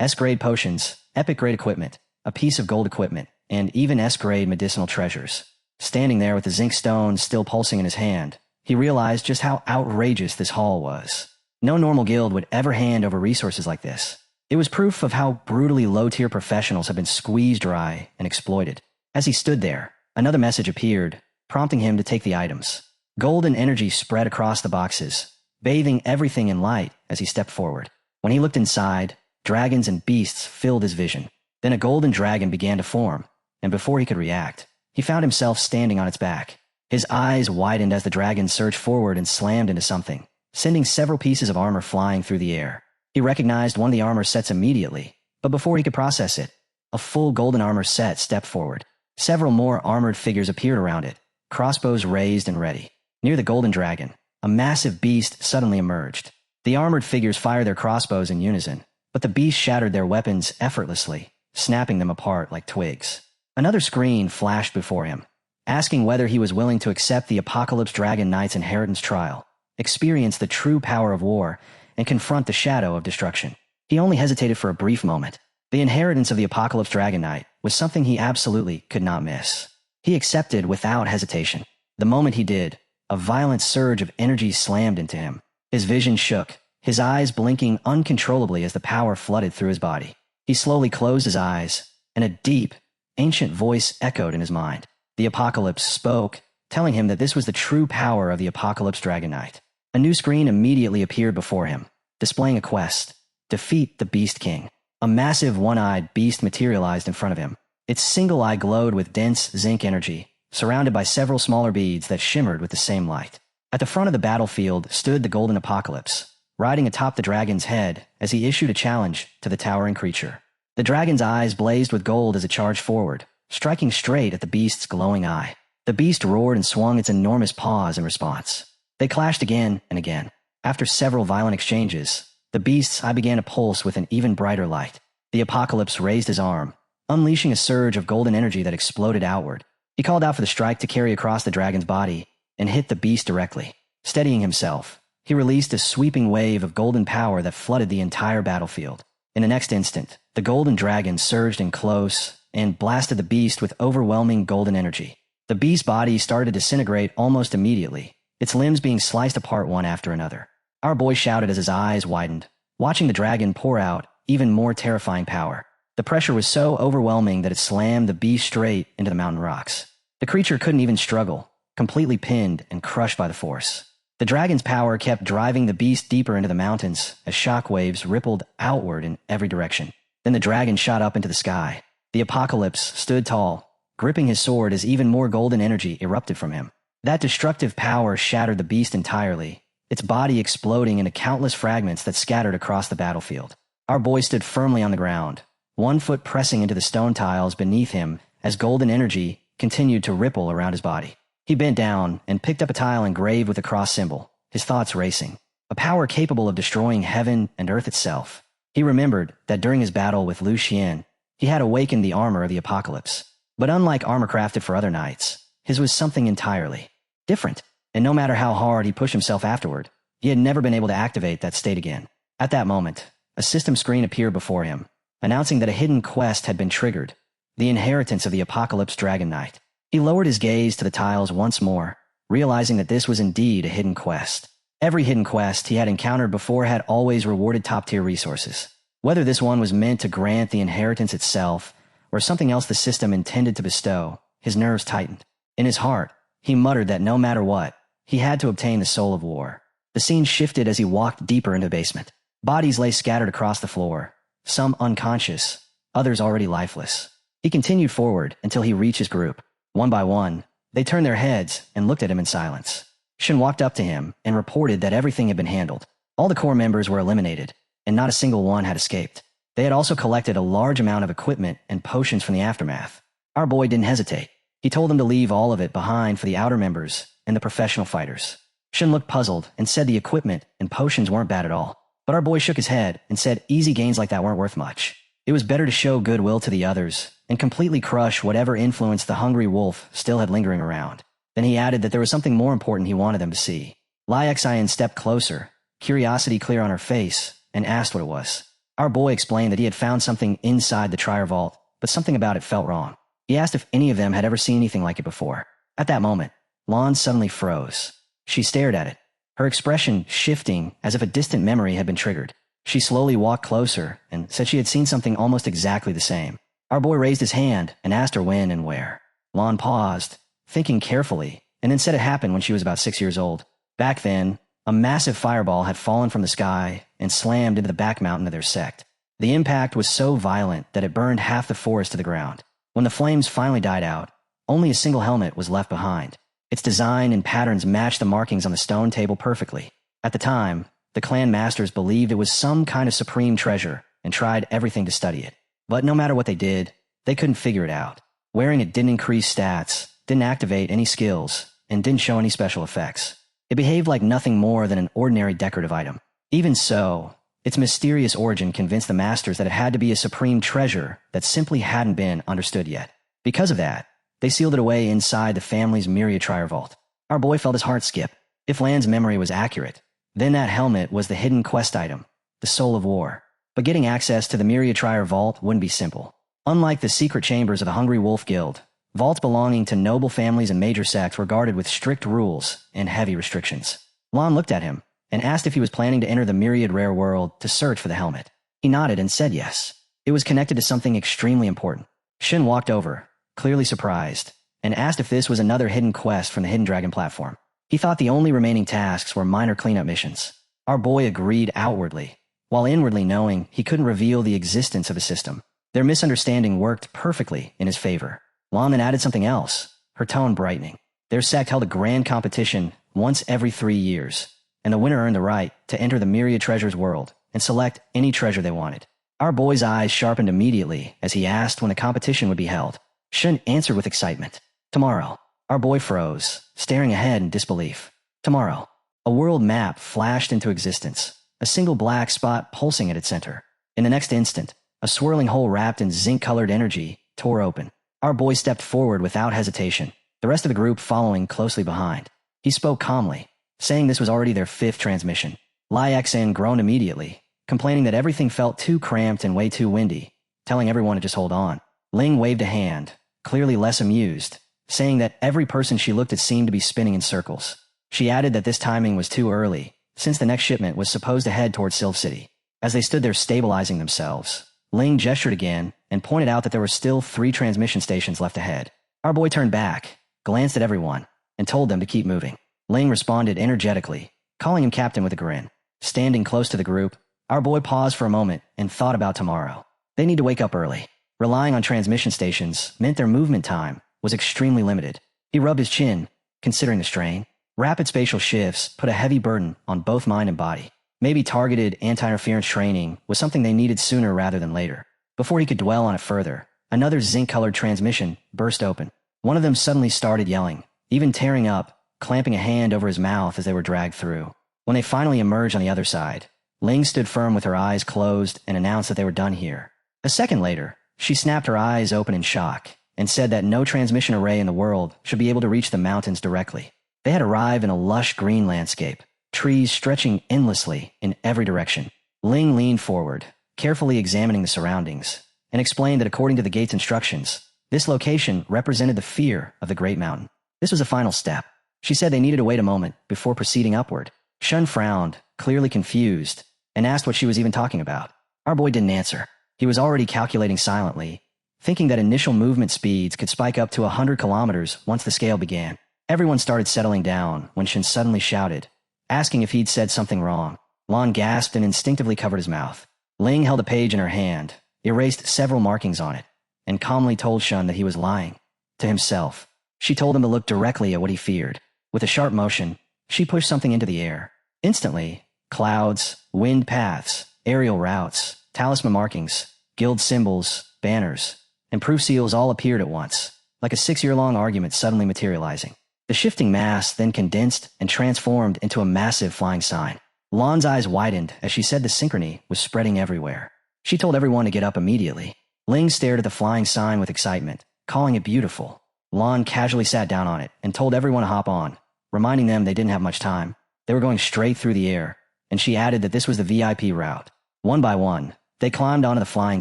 S-grade potions, epic-grade equipment, a piece of gold equipment, and even S-grade medicinal treasures. Standing there with the zinc stone still pulsing in his hand, he realized just how outrageous this haul was. No normal guild would ever hand over resources like this. It was proof of how brutally low-tier professionals have been squeezed dry and exploited. As he stood there, another message appeared, prompting him to take the items. Golden energy spread across the boxes, bathing everything in light as he stepped forward. When he looked inside, dragons and beasts filled his vision. Then a golden dragon began to form, and before he could react, he found himself standing on its back. His eyes widened as the dragon surged forward and slammed into something, sending several pieces of armor flying through the air. He recognized one of the armor sets immediately, but before he could process it, a full golden armor set stepped forward. Several more armored figures appeared around it, crossbows raised and ready. Near the golden dragon, a massive beast suddenly emerged. The armored figures fired their crossbows in unison, but the beast shattered their weapons effortlessly, snapping them apart like twigs. Another screen flashed before him, asking whether he was willing to accept the Apocalypse Dragon Knight's inheritance trial, experience the true power of war, and confront the shadow of destruction. He only hesitated for a brief moment. The inheritance of the Apocalypse Dragon Knight was something he absolutely could not miss. He accepted without hesitation. The moment he did, a violent surge of energy slammed into him. His vision shook, his eyes blinking uncontrollably as the power flooded through his body. He slowly closed his eyes, and a deep, ancient voice echoed in his mind. The Apocalypse spoke, telling him that this was the true power of the Apocalypse Dragon Knight. A new screen immediately appeared before him, displaying a quest: defeat the Beast King. A massive one-eyed beast materialized in front of him. Its single eye glowed with dense zinc energy, surrounded by several smaller beads that shimmered with the same light. At the front of the battlefield stood the Golden Apocalypse, riding atop the dragon's head as he issued a challenge to the towering creature. The dragon's eyes blazed with gold as it charged forward, striking straight at the beast's glowing eye. The beast roared and swung its enormous paws in response. They clashed again and again. After several violent exchanges, the beast's eye began to pulse with an even brighter light. The Apocalypse raised his arm, unleashing a surge of golden energy that exploded outward. He called out for the strike to carry across the dragon's body and hit the beast directly. Steadying himself, he released a sweeping wave of golden power that flooded the entire battlefield. In the next instant, the golden dragon surged in close and blasted the beast with overwhelming golden energy. The beast's body started to disintegrate almost immediately, its limbs being sliced apart one after another. Our boy shouted as his eyes widened, watching the dragon pour out even more terrifying power. The pressure was so overwhelming that it slammed the beast straight into the mountain rocks. The creature couldn't even struggle, completely pinned and crushed by the force. The dragon's power kept driving the beast deeper into the mountains as shock waves rippled outward in every direction. Then the dragon shot up into the sky. The Apocalypse stood tall, gripping his sword as even more golden energy erupted from him. That destructive power shattered the beast entirely, its body exploding into countless fragments that scattered across the battlefield. Our boy stood firmly on the ground, one foot pressing into the stone tiles beneath him as golden energy continued to ripple around his body. He bent down and picked up a tile engraved with a cross symbol, his thoughts racing. A power capable of destroying heaven and earth itself. He remembered that during his battle with Lu Xian, he had awakened the armor of the Apocalypse. But unlike armor crafted for other knights, his was something entirely different. And no matter how hard he pushed himself afterward, he had never been able to activate that state again. At that moment, a system screen appeared before him, announcing that a hidden quest had been triggered, the inheritance of the Apocalypse Dragon Knight. He lowered his gaze to the tiles once more, realizing that this was indeed a hidden quest. Every hidden quest he had encountered before had always rewarded top-tier resources. Whether this one was meant to grant the inheritance itself, or something else the system intended to bestow, his nerves tightened. In his heart, he muttered that no matter what, he had to obtain the Soul of War. The scene shifted as he walked deeper into the basement. Bodies lay scattered across the floor, some unconscious, others already lifeless. He continued forward until he reached his group. One by one, they turned their heads and looked at him in silence. Shin walked up to him and reported that everything had been handled. All the core members were eliminated, and not a single one had escaped. They had also collected a large amount of equipment and potions from the aftermath. Our boy didn't hesitate. He told them to leave all of it behind for the outer members and the professional fighters. Shin looked puzzled and said the equipment and potions weren't bad at all. But our boy shook his head and said easy gains like that weren't worth much. It was better to show goodwill to the others and completely crush whatever influence the hungry wolf still had lingering around. Then he added that there was something more important he wanted them to see. Lai Xian stepped closer, curiosity clear on her face, and asked what it was. Our boy explained that he had found something inside the Trier Vault, but something about it felt wrong. He asked if any of them had ever seen anything like it before. At that moment, Lon suddenly froze. She stared at it, her expression shifting as if a distant memory had been triggered. She slowly walked closer and said she had seen something almost exactly the same. Our boy raised his hand and asked her when and where. Lon paused, thinking carefully, and then said it happened when she was about 6 years old. Back then, a massive fireball had fallen from the sky and slammed into the back mountain of their sect. The impact was so violent that it burned half the forest to the ground. When the flames finally died out, only a single helmet was left behind. Its design and patterns matched the markings on the stone table perfectly. At the time, the clan masters believed it was some kind of supreme treasure and tried everything to study it. But no matter what they did, they couldn't figure it out. Wearing it didn't increase stats, didn't activate any skills, and didn't show any special effects. It behaved like nothing more than an ordinary decorative item. Even so, its mysterious origin convinced the masters that it had to be a supreme treasure that simply hadn't been understood yet. Because of that, they sealed it away inside the family's Myriad Trier Vault. Our boy felt his heart skip. If Lan's memory was accurate, then that helmet was the hidden quest item, the Soul of War. But getting access to the Myriad Trier Vault wouldn't be simple. Unlike the secret chambers of the Hungry Wolf Guild, vaults belonging to noble families and major sects were guarded with strict rules and heavy restrictions. Lon looked at him and asked if he was planning to enter the Myriad Rare World to search for the helmet. He nodded and said yes. It was connected to something extremely important. Shin walked over, clearly surprised, and asked if this was another hidden quest from the Hidden Dragon platform. He thought the only remaining tasks were minor cleanup missions. Our boy agreed outwardly, while inwardly knowing he couldn't reveal the existence of a system. Their misunderstanding worked perfectly in his favor. Lon then added something else, her tone brightening. Their sect held a grand competition once every 3 years, and the winner earned the right to enter the Myriad Treasures world and select any treasure they wanted. Our boy's eyes sharpened immediately as he asked when the competition would be held. Shun answered with excitement. Tomorrow. Our boy froze, staring ahead in disbelief. Tomorrow. A world map flashed into existence, a single black spot pulsing at its center. In the next instant, a swirling hole wrapped in zinc-colored energy tore open. Our boy stepped forward without hesitation, the rest of the group following closely behind. He spoke calmly, saying this was already their 5th transmission. Lai Xan groaned immediately, complaining that everything felt too cramped and way too windy, telling everyone to just hold on. Ling waved a hand, clearly less amused, saying that every person she looked at seemed to be spinning in circles. She added that this timing was too early, since the next shipment was supposed to head towards Sylph City. As they stood there stabilizing themselves, Ling gestured again and pointed out that there were still 3 transmission stations left ahead. Our boy turned back, glanced at everyone, and told them to keep moving. Ling responded energetically, calling him captain with a grin. Standing close to the group, our boy paused for a moment and thought about tomorrow. They need to wake up early. Relying on transmission stations meant their movement time was extremely limited. He rubbed his chin, considering the strain. Rapid spatial shifts put a heavy burden on both mind and body. Maybe targeted anti-interference training was something they needed sooner rather than later. Before he could dwell on it further, another zinc-colored transmission burst open. One of them suddenly started yelling, even tearing up, clamping a hand over his mouth as they were dragged through. When they finally emerged on the other side, Ling stood firm with her eyes closed and announced that they were done here. A second later, she snapped her eyes open in shock and said that no transmission array in the world should be able to reach the mountains directly. They had arrived in a lush green landscape, trees stretching endlessly in every direction. Ling leaned forward, carefully examining the surroundings, and explained that according to the gate's instructions, this location represented the fear of the Great Mountain. This was a final step. She said they needed to wait a moment before proceeding upward. Shun frowned, clearly confused, and asked what she was even talking about. Our boy didn't answer. He was already calculating silently, thinking that initial movement speeds could spike up to 100 kilometers once the scale began. Everyone started settling down when Shin suddenly shouted, asking if he'd said something wrong. Lon gasped and instinctively covered his mouth. Ling held a page in her hand, erased several markings on it, and calmly told Shun that he was lying. To himself, she told him to look directly at what he feared. With a sharp motion, she pushed something into the air. Instantly, clouds, wind paths, aerial routes, talisman markings, guild symbols, banners, and proof seals all appeared at once, like a 6-year-long argument suddenly materializing. The shifting mass then condensed and transformed into a massive flying sign. Lon's eyes widened as she said the synchrony was spreading everywhere. She told everyone to get up immediately. Ling stared at the flying sign with excitement, calling it beautiful. Lon casually sat down on it and told everyone to hop on, reminding them they didn't have much time. They were going straight through the air, and she added that this was the VIP route. One by one, they climbed onto the flying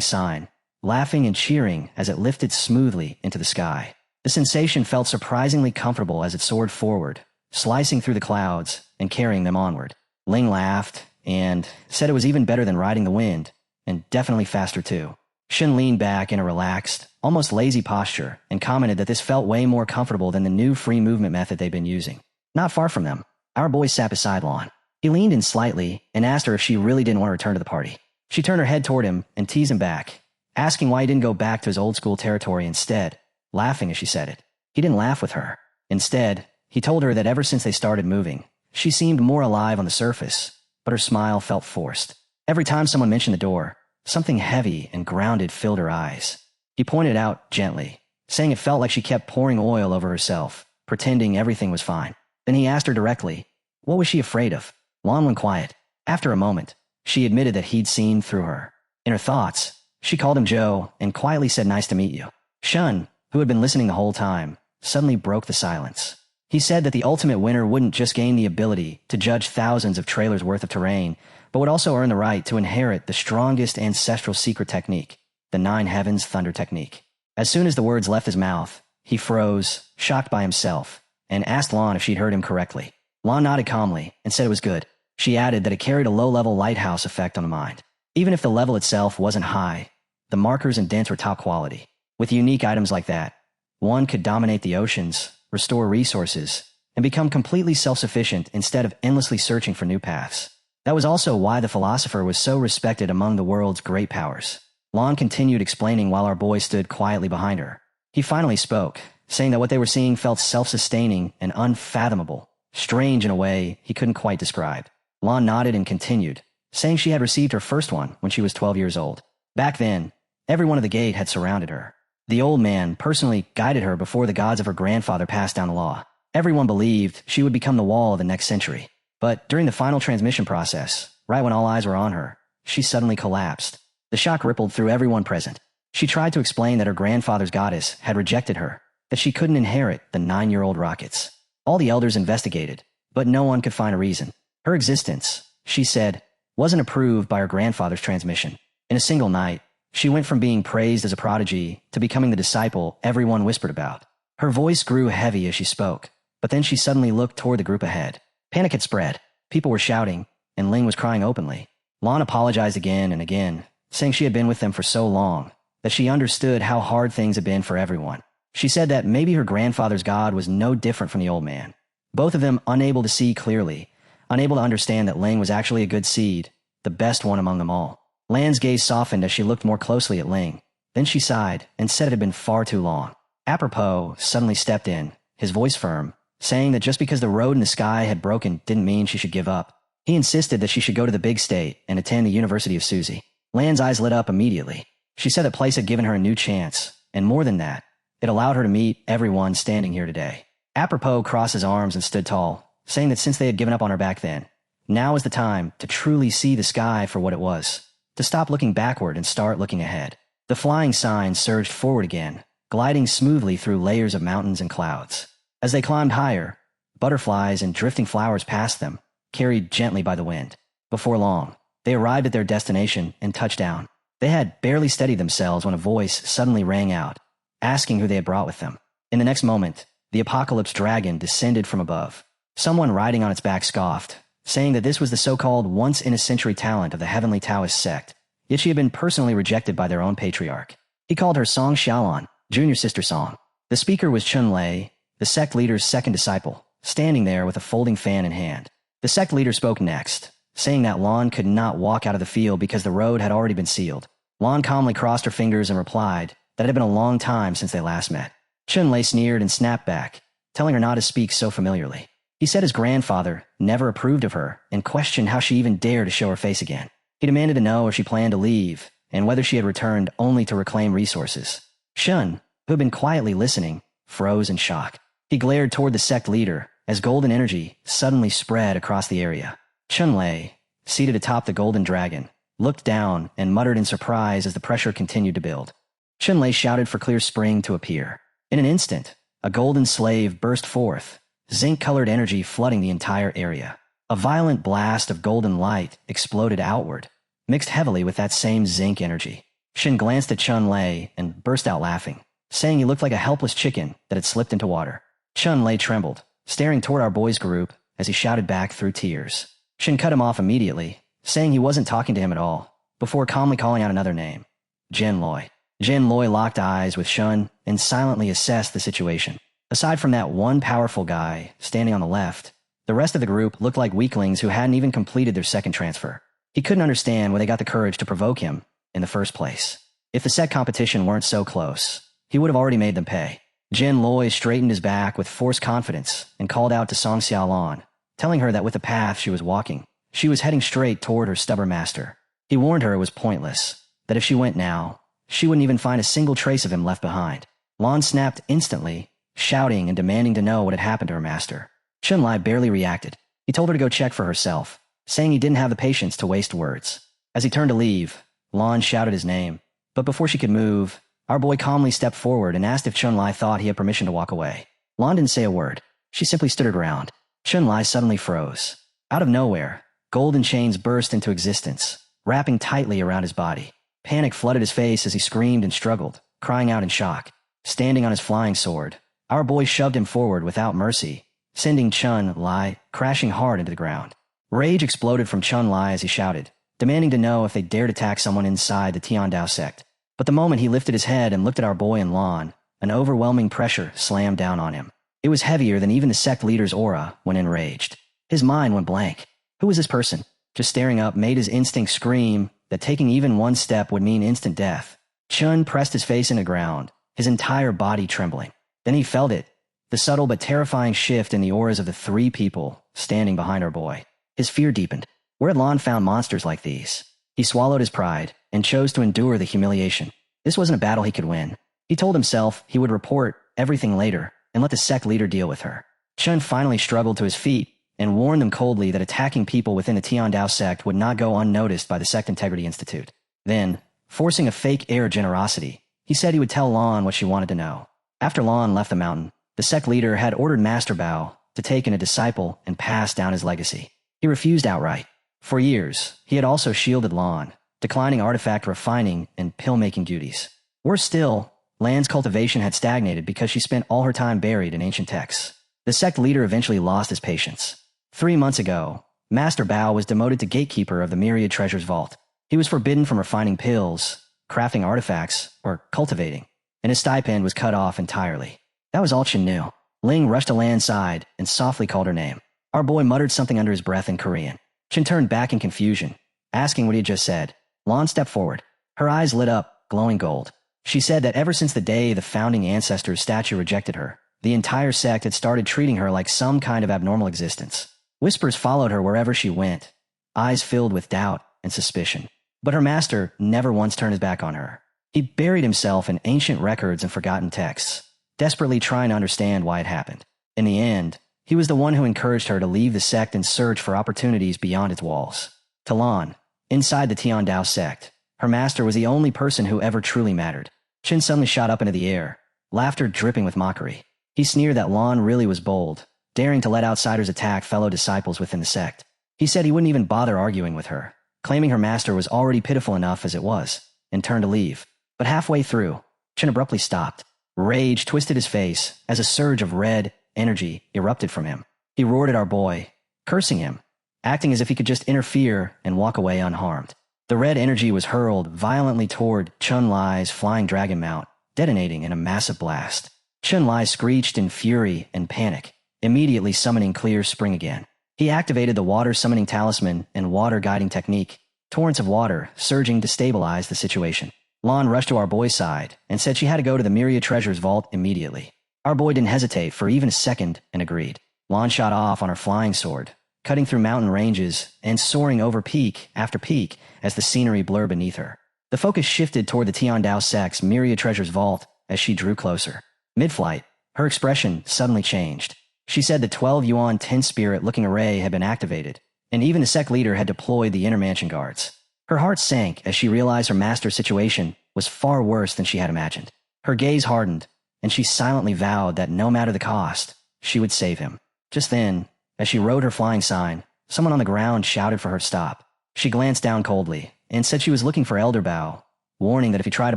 sign, laughing and cheering as it lifted smoothly into the sky. The sensation felt surprisingly comfortable as it soared forward, slicing through the clouds and carrying them onward. Ling laughed and said it was even better than riding the wind, and definitely faster too. Shin leaned back in a relaxed, almost lazy posture and commented that this felt way more comfortable than the new free movement method they'd been using. Not far from them, our boy sat beside Lon. He leaned in slightly and asked her if she really didn't want to return to the party. She turned her head toward him and teased him back, asking why he didn't go back to his old school territory instead, laughing as she said it. He didn't laugh with her. Instead, he told her that ever since they started moving, she seemed more alive on the surface, but her smile felt forced. Every time someone mentioned the door, something heavy and grounded filled her eyes. He pointed out gently, saying it felt like she kept pouring oil over herself, pretending everything was fine. Then he asked her directly, what was she afraid of? Lon went quiet. After a moment, she admitted that he'd seen through her. In her thoughts, she called him Joe and quietly said nice to meet you. Shun, who had been listening the whole time, suddenly broke the silence. He said that the ultimate winner wouldn't just gain the ability to judge thousands of trailers worth of terrain, but would also earn the right to inherit the strongest ancestral secret technique, the Nine Heavens Thunder Technique. As soon as the words left his mouth, he froze, shocked by himself, and asked Lon if she'd heard him correctly. Lon nodded calmly and said it was good. She added that it carried a low-level lighthouse effect on the mind. Even if the level itself wasn't high, the markers and dents were top quality. With unique items like that, one could dominate the oceans, restore resources, and become completely self-sufficient instead of endlessly searching for new paths. That was also why the philosopher was so respected among the world's great powers. Lon continued explaining while our boy stood quietly behind her. He finally spoke, saying that what they were seeing felt self-sustaining and unfathomable, strange in a way he couldn't quite describe. Lon nodded and continued, saying she had received her first one when she was 12 years old. Back then, everyone at the gate had surrounded her. The old man personally guided her before the gods of her grandfather passed down the law. Everyone believed she would become the wall of the next century. But during the final transmission process, right when all eyes were on her, she suddenly collapsed. The shock rippled through everyone present. She tried to explain that her grandfather's goddess had rejected her, that she couldn't inherit the 9-year-old rockets. All the elders investigated, but no one could find a reason. Her existence, she said, wasn't approved by her grandfather's transmission. In a single night, she went from being praised as a prodigy to becoming the disciple everyone whispered about. Her voice grew heavy as she spoke, but then she suddenly looked toward the group ahead. Panic had spread. People were shouting, and Ling was crying openly. Lan apologized again and again, saying she had been with them for so long, that she understood how hard things had been for everyone. She said that maybe her grandfather's god was no different from the old man. Both of them unable to see clearly, unable to understand that Ling was actually a good seed, the best one among them all. Lan's gaze softened as she looked more closely at Ling. Then she sighed and said it had been far too long. Apropos suddenly stepped in, his voice firm, saying that just because the road in the sky had broken didn't mean she should give up. He insisted that she should go to the big state and attend the University of Suzy. Lan's eyes lit up immediately. She said the place had given her a new chance, and more than that, it allowed her to meet everyone standing here today. Apropos crossed his arms and stood tall, saying that since they had given up on her back then, now was the time to truly see the sky for what it was, to stop looking backward and start looking ahead. The flying sign surged forward again, gliding smoothly through layers of mountains and clouds. As they climbed higher, butterflies and drifting flowers passed them, carried gently by the wind. Before long, they arrived at their destination and touched down. They had barely steadied themselves when a voice suddenly rang out, asking who they had brought with them. In the next moment, the apocalypse dragon descended from above. Someone riding on its back scoffed, saying that this was the so-called once-in-a-century talent of the Heavenly Taoist sect, yet she had been personally rejected by their own patriarch. He called her Song Xiaolan, junior sister Song. The speaker was Chun Lei, the sect leader's second disciple, standing there with a folding fan in hand. The sect leader spoke next, saying that Lan could not walk out of the field because the road had already been sealed. Lan calmly crossed her fingers and replied that it had been a long time since they last met. Chun Lei sneered and snapped back, telling her not to speak so familiarly. He said his grandfather never approved of her and questioned how she even dared to show her face again. He demanded to know if she planned to leave and whether she had returned only to reclaim resources. Shun, who had been quietly listening, froze in shock. He glared toward the sect leader as golden energy suddenly spread across the area. Chun Lei, seated atop the golden dragon, looked down and muttered in surprise as the pressure continued to build. Chun Lei shouted for Clear Spring to appear. In an instant, a golden slave burst forth, zinc-colored energy flooding the entire area. A violent blast of golden light exploded outward, mixed heavily with that same zinc energy. Shin glanced at Chun Lei and burst out laughing, saying he looked like a helpless chicken that had slipped into water. Chun Lei trembled, staring toward our boys' group as he shouted back through tears. Shin cut him off immediately, saying he wasn't talking to him at all, before calmly calling out another name, Jin Loi. Jin Loi locked eyes with Shun and silently assessed the situation. Aside from that one powerful guy standing on the left, the rest of the group looked like weaklings who hadn't even completed their second transfer. He couldn't understand where they got the courage to provoke him in the first place. If the set competition weren't so close, he would have already made them pay. Jin Loi straightened his back with forced confidence and called out to Song Xiaolan, telling her that with the path she was walking, she was heading straight toward her stubborn master. He warned her it was pointless, that if she went now, she wouldn't even find a single trace of him left behind. Lan snapped instantly, shouting and demanding to know what had happened to her master. Chun Lai barely reacted. He told her to go check for herself, saying he didn't have the patience to waste words. As he turned to leave, Lan shouted his name, but before she could move, our boy calmly stepped forward and asked if Chun Lai thought he had permission to walk away. Lan didn't say a word. She simply stood her ground. Chun Lai suddenly froze. Out of nowhere, golden chains burst into existence, wrapping tightly around his body. Panic flooded his face as he screamed and struggled, crying out in shock. Standing on his flying sword, our boy shoved him forward without mercy, sending Chun Lai crashing hard into the ground. Rage exploded from Chun Lai as he shouted, demanding to know if they dared attack someone inside the Tiandao sect. But the moment he lifted his head and looked at our boy and Lan, an overwhelming pressure slammed down on him. It was heavier than even the sect leader's aura when enraged. His mind went blank. Who was this person? Just staring up made his instinct scream that taking even one step would mean instant death. Chun pressed his face into the ground, his entire body trembling. Then he felt it, the subtle but terrifying shift in the auras of the three people standing behind our boy. His fear deepened. Where had Lan found monsters like these? He swallowed his pride and chose to endure the humiliation. This wasn't a battle he could win. He told himself he would report everything later and let the sect leader deal with her. Chun finally struggled to his feet and warned them coldly that attacking people within the Tiandao sect would not go unnoticed by the Sect Integrity Institute. Then, forcing a fake air of generosity, he said he would tell Lan what she wanted to know. After Lan left the mountain, the sect leader had ordered Master Bao to take in a disciple and pass down his legacy. He refused outright. For years, he had also shielded Lan, declining artifact refining and pill-making duties. Worse still, Lan's cultivation had stagnated because she spent all her time buried in ancient texts. The sect leader eventually lost his patience. 3 months ago, Master Bao was demoted to gatekeeper of the Myriad Treasures Vault. He was forbidden from refining pills, crafting artifacts, or cultivating, and his stipend was cut off entirely. That was all Chen knew. Ling rushed to Lan's side and softly called her name. Our boy muttered something under his breath in Korean. Chen turned back in confusion, asking what he had just said. Lan stepped forward. Her eyes lit up, glowing gold. She said that ever since the day the founding ancestor's statue rejected her, the entire sect had started treating her like some kind of abnormal existence. Whispers followed her wherever she went, eyes filled with doubt and suspicion. But her master never once turned his back on her. He buried himself in ancient records and forgotten texts, desperately trying to understand why it happened. In the end, he was the one who encouraged her to leave the sect and search for opportunities beyond its walls. To Lan, inside the Tiandao sect, her master was the only person who ever truly mattered. Chen suddenly shot up into the air, laughter dripping with mockery. He sneered that Lan really was bold, daring to let outsiders attack fellow disciples within the sect. He said he wouldn't even bother arguing with her, claiming her master was already pitiful enough as it was, and turned to leave. But halfway through, Chen abruptly stopped. Rage twisted his face as a surge of red energy erupted from him. He roared at our boy, cursing him, acting as if he could just interfere and walk away unharmed. The red energy was hurled violently toward Chun Lai's flying dragon mount, detonating in a massive blast. Chun Lai screeched in fury and panic, immediately summoning Clear Spring again. He activated the water summoning talisman and water guiding technique, torrents of water surging to stabilize the situation. Lan rushed to our boy's side and said she had to go to the Myriad Treasures Vault immediately. Our boy didn't hesitate for even a second and agreed. Lan shot off on her flying sword, cutting through mountain ranges and soaring over peak after peak as the scenery blurred beneath her. The focus shifted toward the Tiandao sect's Myriad Treasures Vault as she drew closer. Mid-flight, her expression suddenly changed. She said the 12 Yuan 10 spirit-looking array had been activated, and even the sect leader had deployed the inner mansion guards. Her heart sank as she realized her master's situation was far worse than she had imagined. Her gaze hardened, and she silently vowed that no matter the cost, she would save him. Just then, as she rode her flying sign, someone on the ground shouted for her to stop. She glanced down coldly and said she was looking for Elder Bao, warning that if he tried to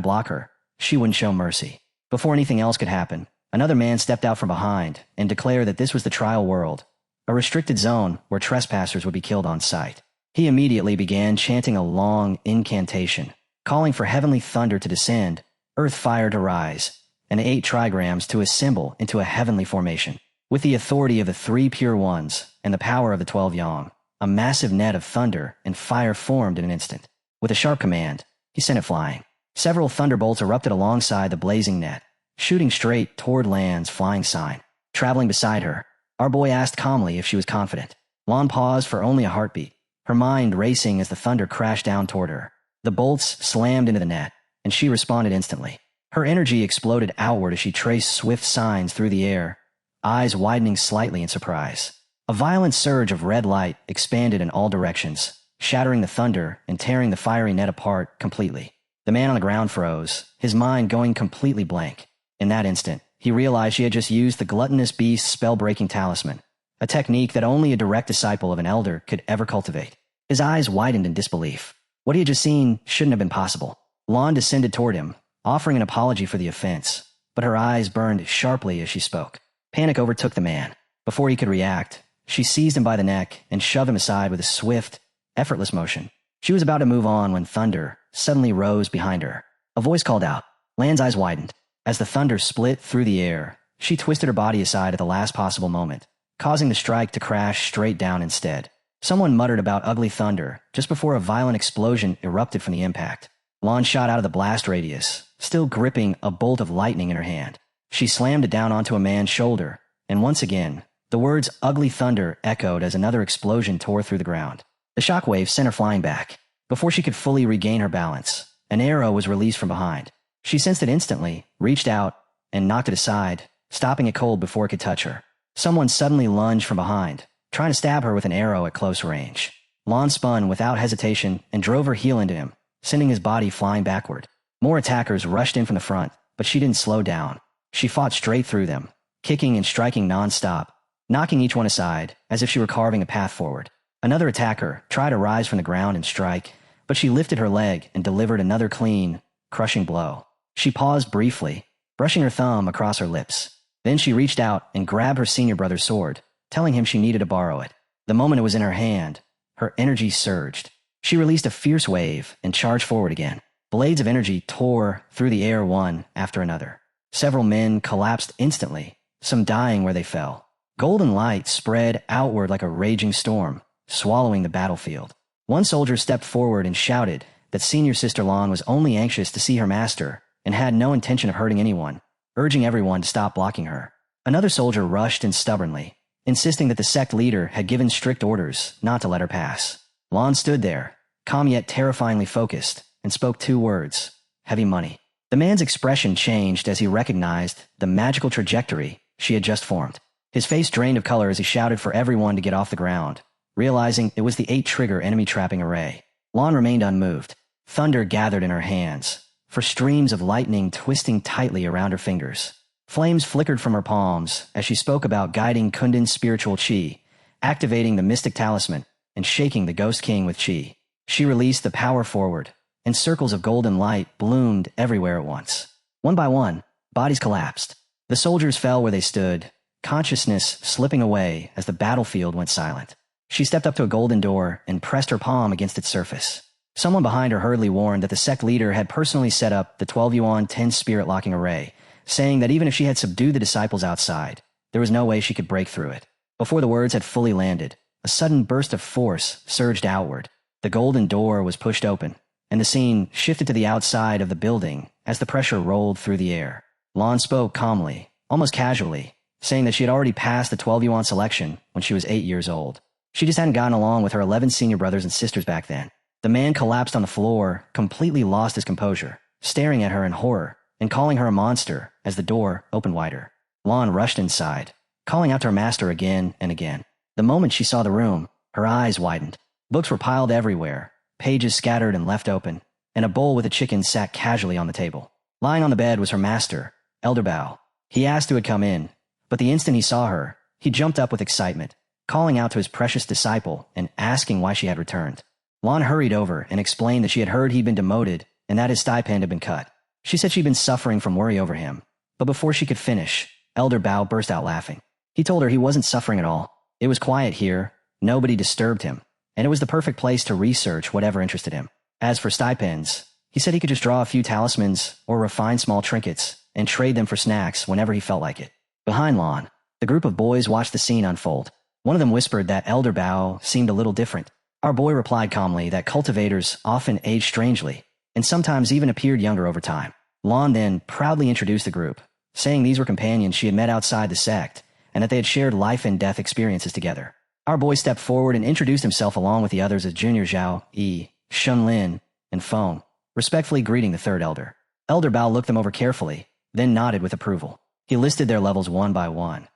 block her, she wouldn't show mercy. Before anything else could happen, another man stepped out from behind and declared that this was the trial world, a restricted zone where trespassers would be killed on sight. He immediately began chanting a long incantation, calling for heavenly thunder to descend, earth fire to rise, and 8 trigrams to assemble into a heavenly formation. With the authority of the 3 pure ones and the power of the 12 yang, a massive net of thunder and fire formed in an instant. With a sharp command, he sent it flying. Several thunderbolts erupted alongside the blazing net, shooting straight toward Lan's flying sign. Traveling beside her, our boy asked calmly if she was confident. Lan paused for only a heartbeat, her mind racing as the thunder crashed down toward her. The bolts slammed into the net, and she responded instantly. Her energy exploded outward as she traced swift signs through the air, eyes widening slightly in surprise. A violent surge of red light expanded in all directions, shattering the thunder and tearing the fiery net apart completely. The man on the ground froze, his mind going completely blank. In that instant, he realized she had just used the gluttonous beast's spell-breaking talisman, a technique that only a direct disciple of an elder could ever cultivate. His eyes widened in disbelief. What he had just seen shouldn't have been possible. Lan descended toward him, offering an apology for the offense, but her eyes burned sharply as she spoke. Panic overtook the man. Before he could react, she seized him by the neck and shoved him aside with a swift, effortless motion. She was about to move on when thunder suddenly rose behind her. A voice called out. Lan's eyes widened. As the thunder split through the air, she twisted her body aside at the last possible moment, causing the strike to crash straight down instead. Someone muttered about ugly thunder just before a violent explosion erupted from the impact. Lan shot out of the blast radius, still gripping a bolt of lightning in her hand. She slammed it down onto a man's shoulder, and once again, the words ugly thunder echoed as another explosion tore through the ground. The shockwave sent her flying back. Before she could fully regain her balance, an arrow was released from behind. She sensed it instantly, reached out, and knocked it aside, stopping it cold before it could touch her. Someone suddenly lunged from behind, trying to stab her with an arrow at close range. Lan spun without hesitation and drove her heel into him, sending his body flying backward. More attackers rushed in from the front, but she didn't slow down. She fought straight through them, kicking and striking non-stop, knocking each one aside as if she were carving a path forward. Another attacker tried to rise from the ground and strike, but she lifted her leg and delivered another clean, crushing blow. She paused briefly, brushing her thumb across her lips. Then she reached out and grabbed her senior brother's sword, telling him she needed to borrow it. The moment it was in her hand, her energy surged. She released a fierce wave and charged forward again. Blades of energy tore through the air one after another. Several men collapsed instantly, some dying where they fell. Golden light spread outward like a raging storm, swallowing the battlefield. One soldier stepped forward and shouted that senior sister Lan was only anxious to see her master and had no intention of hurting anyone, urging everyone to stop blocking her. Another soldier rushed in stubbornly, insisting that the sect leader had given strict orders not to let her pass. Lan stood there, calm yet terrifyingly focused, and spoke 2 words: heavy money. The man's expression changed as he recognized the magical trajectory she had just formed. His face drained of color as he shouted for everyone to get off the ground, realizing it was the 8-trigger enemy trapping array. Lan remained unmoved. Thunder gathered in her hands, for streams of lightning twisting tightly around her fingers. Flames flickered from her palms as she spoke about guiding Kundan's spiritual chi, activating the mystic talisman, and shaking the Ghost King with chi. She released the power forward, and circles of golden light bloomed everywhere at once. One by one, bodies collapsed. The soldiers fell where they stood, consciousness slipping away as the battlefield went silent. She stepped up to a golden door and pressed her palm against its surface. Someone behind her hurriedly warned that the sect leader had personally set up the 12 yuan 10 spirit locking array, saying that even if she had subdued the disciples outside, there was no way she could break through it. Before the words had fully landed, a sudden burst of force surged outward. The golden door was pushed open, and the scene shifted to the outside of the building as the pressure rolled through the air. Lan spoke calmly, almost casually, saying that she had already passed the 12 yuan selection when she was 8 years old. She just hadn't gotten along with her 11 senior brothers and sisters back then. The man collapsed on the floor, completely lost his composure, staring at her in horror and calling her a monster as the door opened wider. Lan rushed inside, calling out to her master again and again. The moment she saw the room, her eyes widened. Books were piled everywhere, pages scattered and left open, and a bowl with a chicken sat casually on the table. Lying on the bed was her master, Elder Bao. He asked who had come in, but the instant he saw her, he jumped up with excitement, calling out to his precious disciple and asking why she had returned. Lan hurried over and explained that she had heard he'd been demoted and that his stipend had been cut. She said she'd been suffering from worry over him, but before she could finish, Elder Bao burst out laughing. He told her he wasn't suffering at all. It was quiet here, nobody disturbed him, and it was the perfect place to research whatever interested him. As for stipends, he said he could just draw a few talismans or refine small trinkets and trade them for snacks whenever he felt like it. Behind Lan, the group of boys watched the scene unfold. One of them whispered that Elder Bao seemed a little different. Our boy replied calmly that cultivators often age strangely, and sometimes even appeared younger over time. Lan then proudly introduced the group, saying these were companions she had met outside the sect, and that they had shared life and death experiences together. Our boy stepped forward and introduced himself along with the others as Junior Zhao, Yi, Shunlin, and Feng, respectfully greeting the third elder. Elder Bao looked them over carefully, then nodded with approval. He listed their levels one by one.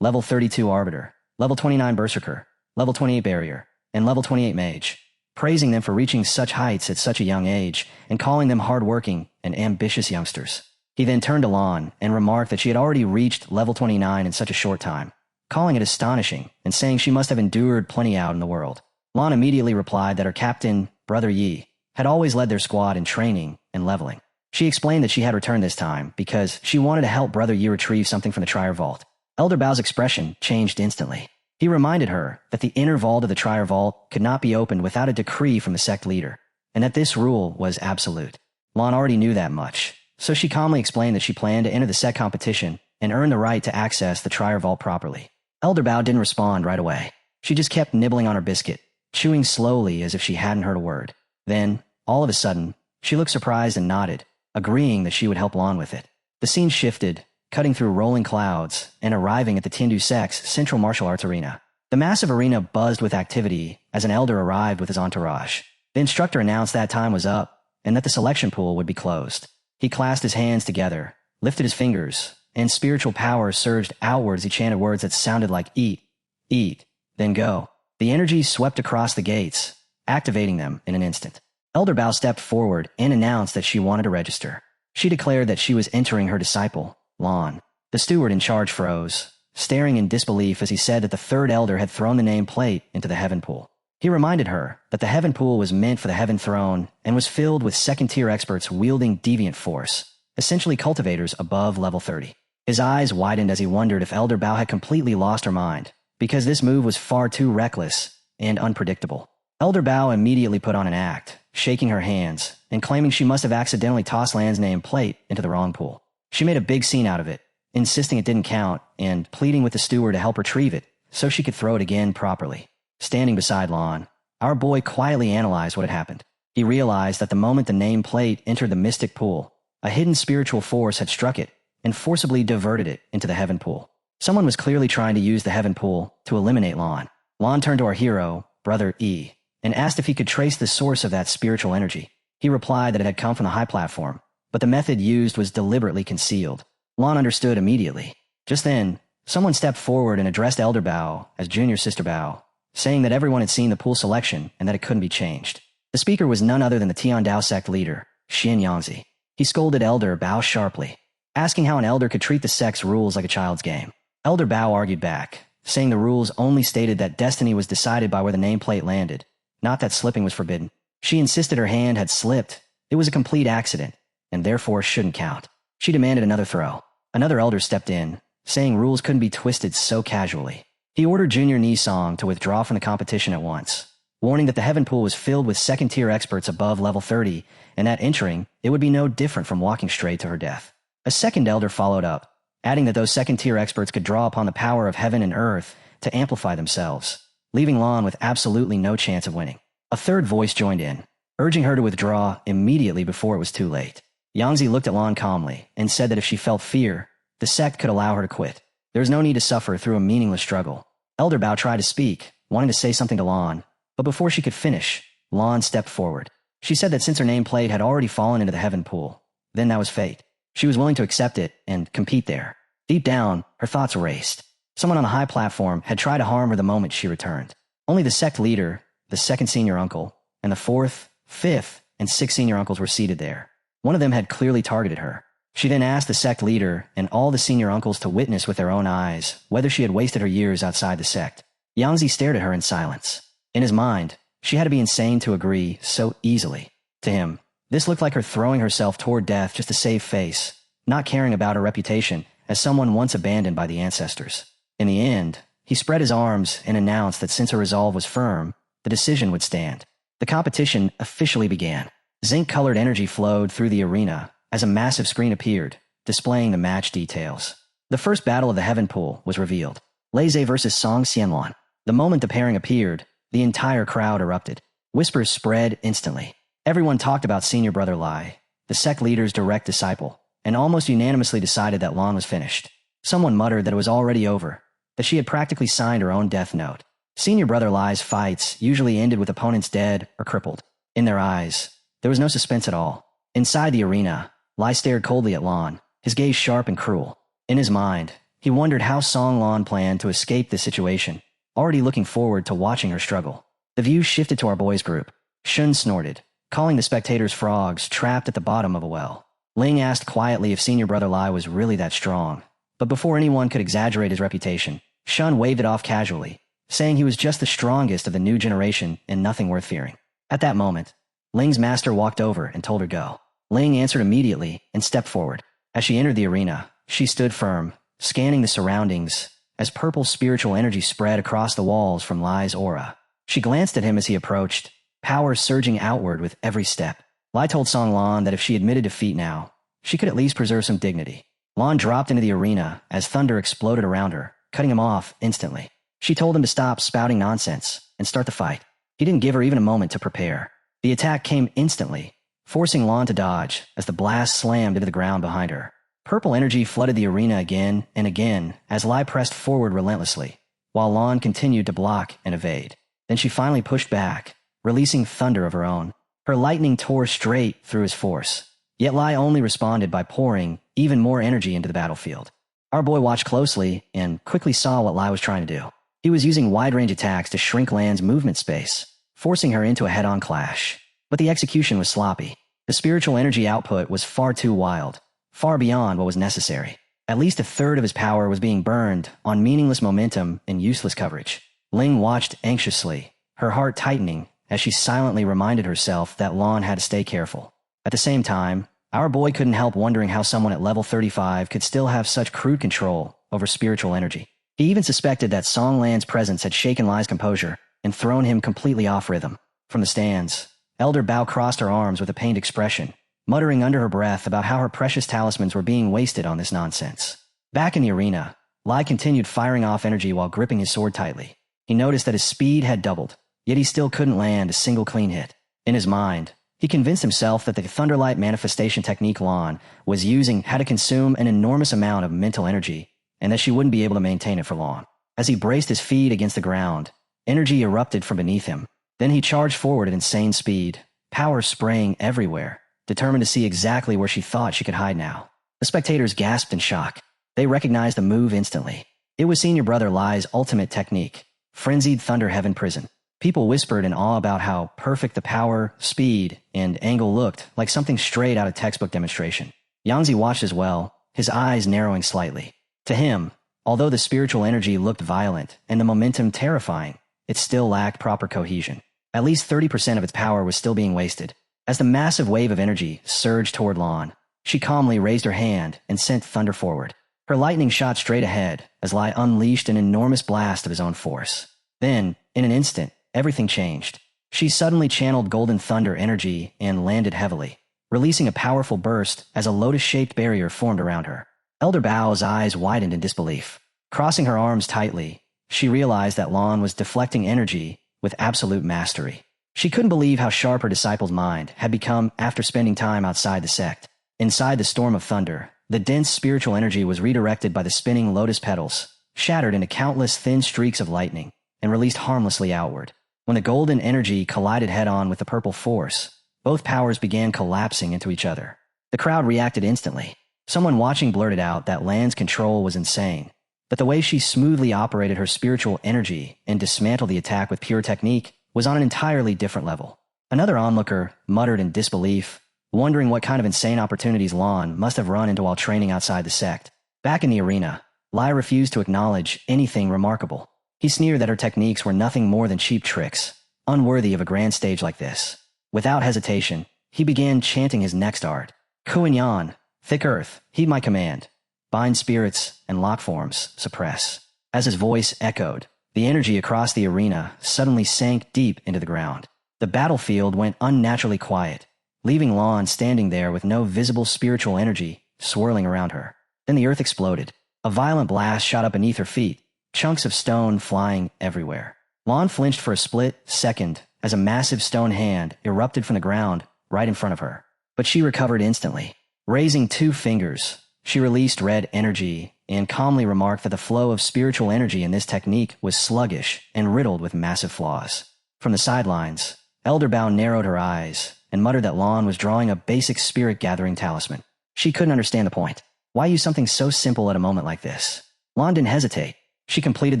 Level 32 Arbiter, Level 29 Berserker, Level 28 Barrier, and Level 28 Mage, praising them for reaching such heights at such a young age and calling them hardworking and ambitious youngsters. He then turned to Lan and remarked that she had already reached Level 29 in such a short time, calling it astonishing and saying she must have endured plenty out in the world. Lan immediately replied that her captain, Brother Yi, had always led their squad in training and leveling. She explained that she had returned this time because she wanted to help Brother Yi retrieve something from the Trier Vault. Elder Bao's expression changed instantly. He reminded her that the inner vault of the Trier Vault could not be opened without a decree from the sect leader, and that this rule was absolute. Lan already knew that much, so she calmly explained that she planned to enter the sect competition and earn the right to access the Trier Vault properly. Elder Bao didn't respond right away. She just kept nibbling on her biscuit, chewing slowly as if she hadn't heard a word. Then, all of a sudden, she looked surprised and nodded, agreeing that she would help Lan with it. The scene shifted, cutting through rolling clouds and arriving at the Tindu sect's central martial arts arena. The massive arena buzzed with activity as an elder arrived with his entourage. The instructor announced that time was up and that the selection pool would be closed. He clasped his hands together, lifted his fingers, and spiritual power surged outward as he chanted words that sounded like eat, eat. Then go. The energy swept across the gates, activating them in an instant. Elder Bao stepped forward and announced that she wanted to register. She declared that she was entering her disciple, Lan. The steward in charge froze, staring in disbelief as he said that the third elder had thrown the name plate into the heaven pool. He reminded her that the heaven pool was meant for the heaven throne and was filled with second-tier experts wielding deviant force, essentially cultivators above level 30. His eyes widened as he wondered if Elder Bao had completely lost her mind, because this move was far too reckless and unpredictable. Elder Bao immediately put on an act, shaking her hands and claiming she must have accidentally tossed Lan's name plate into the wrong pool. She made a big scene out of it, insisting it didn't count and pleading with the steward to help retrieve it so she could throw it again properly. Standing beside Lan, our boy quietly analyzed what had happened. He realized that the moment the name plate entered the mystic pool, a hidden spiritual force had struck it and forcibly diverted it into the heaven pool. Someone was clearly trying to use the heaven pool to eliminate Lan. Lan turned to our hero, Brother E, and asked if he could trace the source of that spiritual energy. He replied that it had come from the high platform, but the method used was deliberately concealed. Lan understood immediately. Just then, someone stepped forward and addressed Elder Bao as Junior Sister Bao, saying that everyone had seen the pool selection and that it couldn't be changed. The speaker was none other than the Tian Dao sect leader, Xin Yangzi. He scolded Elder Bao sharply, asking how an elder could treat the sect's rules like a child's game. Elder Bao argued back, saying the rules only stated that destiny was decided by where the nameplate landed, not that slipping was forbidden. She insisted her hand had slipped. It was a complete accident, and therefore shouldn't count. She demanded another throw. Another elder stepped in, saying rules couldn't be twisted so casually. He ordered Junior Nisong to withdraw from the competition at once, warning that the heaven pool was filled with second-tier experts above level 30, and that entering, it would be no different from walking straight to her death. A second elder followed up, adding that those second-tier experts could draw upon the power of heaven and earth to amplify themselves, leaving Lan with absolutely no chance of winning. A third voice joined in, urging her to withdraw immediately before it was too late. Yangzi looked at Lan calmly and said that if she felt fear, the sect could allow her to quit. There was no need to suffer through a meaningless struggle. Elder Bao tried to speak, wanting to say something to Lan, but before she could finish, Lan stepped forward. She said that since her nameplate had already fallen into the heaven pool, then that was fate. She was willing to accept it and compete there. Deep down, her thoughts raced. Someone on the high platform had tried to harm her the moment she returned. Only the sect leader, the second senior uncle, and the fourth, fifth, and sixth senior uncles were seated there. One of them had clearly targeted her. She then asked the sect leader and all the senior uncles to witness with their own eyes whether she had wasted her years outside the sect. Yangzi stared at her in silence. In his mind, she had to be insane to agree so easily. To him, this looked like her throwing herself toward death just to save face, not caring about her reputation as someone once abandoned by the ancestors. In the end, he spread his arms and announced that since her resolve was firm, the decision would stand. The competition officially began. Zinc-colored energy flowed through the arena as a massive screen appeared, displaying the match details. The first battle of the heaven pool was revealed. Lei versus Song Xianluan. The moment the pairing appeared, the entire crowd erupted. Whispers spread instantly. Everyone talked about senior brother Lai, the sect leader's direct disciple, and almost unanimously decided that Lan was finished. Someone muttered that it was already over, that she had practically signed her own death note. Senior brother Lai's fights usually ended with opponents dead or crippled. In their eyes, there was no suspense at all. Inside the arena, Lai stared coldly at Lan, his gaze sharp and cruel. In his mind, he wondered how Song Lan planned to escape this situation, already looking forward to watching her struggle. The view shifted to our boys' group. Shun snorted, calling the spectators frogs trapped at the bottom of a well. Ling asked quietly if senior brother Lai was really that strong, but before anyone could exaggerate his reputation, Shun waved it off casually, saying he was just the strongest of the new generation and nothing worth fearing. At that moment, Ling's master walked over and told her go. Ling answered immediately and stepped forward. As she entered the arena, she stood firm, scanning the surroundings as purple spiritual energy spread across the walls from Lai's aura. She glanced at him as he approached, power surging outward with every step. Lai told Song Lan that if she admitted defeat now, she could at least preserve some dignity. Lan dropped into the arena as thunder exploded around her, cutting him off instantly. She told him to stop spouting nonsense and start the fight. He didn't give her even a moment to prepare. The attack came instantly, forcing Lan to dodge as the blast slammed into the ground behind her. Purple energy flooded the arena again and again as Lai pressed forward relentlessly, while Lan continued to block and evade. Then she finally pushed back, releasing thunder of her own. Her lightning tore straight through his force, yet Lai only responded by pouring even more energy into the battlefield. Our boy watched closely and quickly saw what Lai was trying to do. He was using wide-range attacks to shrink Lan's movement space, forcing her into a head-on clash. But the execution was sloppy. The spiritual energy output was far too wild, far beyond what was necessary. At least a third of his power was being burned on meaningless momentum and useless coverage. Ling watched anxiously, her heart tightening as she silently reminded herself that Lan had to stay careful. At the same time, our boy couldn't help wondering how someone at level 35 could still have such crude control over spiritual energy. He even suspected that Song Lan's presence had shaken Lai's composure and thrown him completely off rhythm. From the stands, Elder Bao crossed her arms with a pained expression, muttering under her breath about how her precious talismans were being wasted on this nonsense. Back in the arena, Lai continued firing off energy while gripping his sword tightly. He noticed that his speed had doubled, yet he still couldn't land a single clean hit. In his mind, he convinced himself that the Thunderlight manifestation technique Lan was using had to consume an enormous amount of mental energy, and that she wouldn't be able to maintain it for long. As he braced his feet against the ground, energy erupted from beneath him. Then he charged forward at insane speed, power spraying everywhere, determined to see exactly where she thought she could hide now. The spectators gasped in shock. They recognized the move instantly. It was senior brother Lai's ultimate technique, Frenzied Thunder Heaven Prison. People whispered in awe about how perfect the power, speed, and angle looked, like something straight out of textbook demonstration. Yangzi watched as well, his eyes narrowing slightly. To him, although the spiritual energy looked violent and the momentum terrifying, it still lacked proper cohesion. At least 30% of its power was still being wasted. As the massive wave of energy surged toward Lan, she calmly raised her hand and sent thunder forward. Her lightning shot straight ahead as Lai unleashed an enormous blast of his own force. Then, in an instant, everything changed. She suddenly channeled golden thunder energy and landed heavily, releasing a powerful burst as a lotus-shaped barrier formed around her. Elder Bao's eyes widened in disbelief. Crossing her arms tightly, she realized that Lan was deflecting energy with absolute mastery. She couldn't believe how sharp her disciple's mind had become after spending time outside the sect. Inside the storm of thunder, the dense spiritual energy was redirected by the spinning lotus petals, shattered into countless thin streaks of lightning, and released harmlessly outward. When the golden energy collided head-on with the purple force, both powers began collapsing into each other. The crowd reacted instantly. Someone watching blurted out that Lan's control was insane, but the way she smoothly operated her spiritual energy and dismantled the attack with pure technique was on an entirely different level. Another onlooker muttered in disbelief, wondering what kind of insane opportunities Lan must have run into while training outside the sect. Back in the arena, Lai refused to acknowledge anything remarkable. He sneered that her techniques were nothing more than cheap tricks, unworthy of a grand stage like this. Without hesitation, he began chanting his next art. Kuan Yan, thick earth, heed my command. Bind spirits and lock forms, suppress. As his voice echoed, the energy across the arena suddenly sank deep into the ground. The battlefield went unnaturally quiet, leaving Lan standing there with no visible spiritual energy swirling around her. Then the earth exploded. A violent blast shot up beneath her feet, chunks of stone flying everywhere. Lan flinched for a split second as a massive stone hand erupted from the ground right in front of her. But she recovered instantly. Raising 2 fingers, she released red energy and calmly remarked that the flow of spiritual energy in this technique was sluggish and riddled with massive flaws. From the sidelines, Elder Bao narrowed her eyes and muttered that Lan was drawing a basic spirit-gathering talisman. She couldn't understand the point. Why use something so simple at a moment like this? Lan didn't hesitate. She completed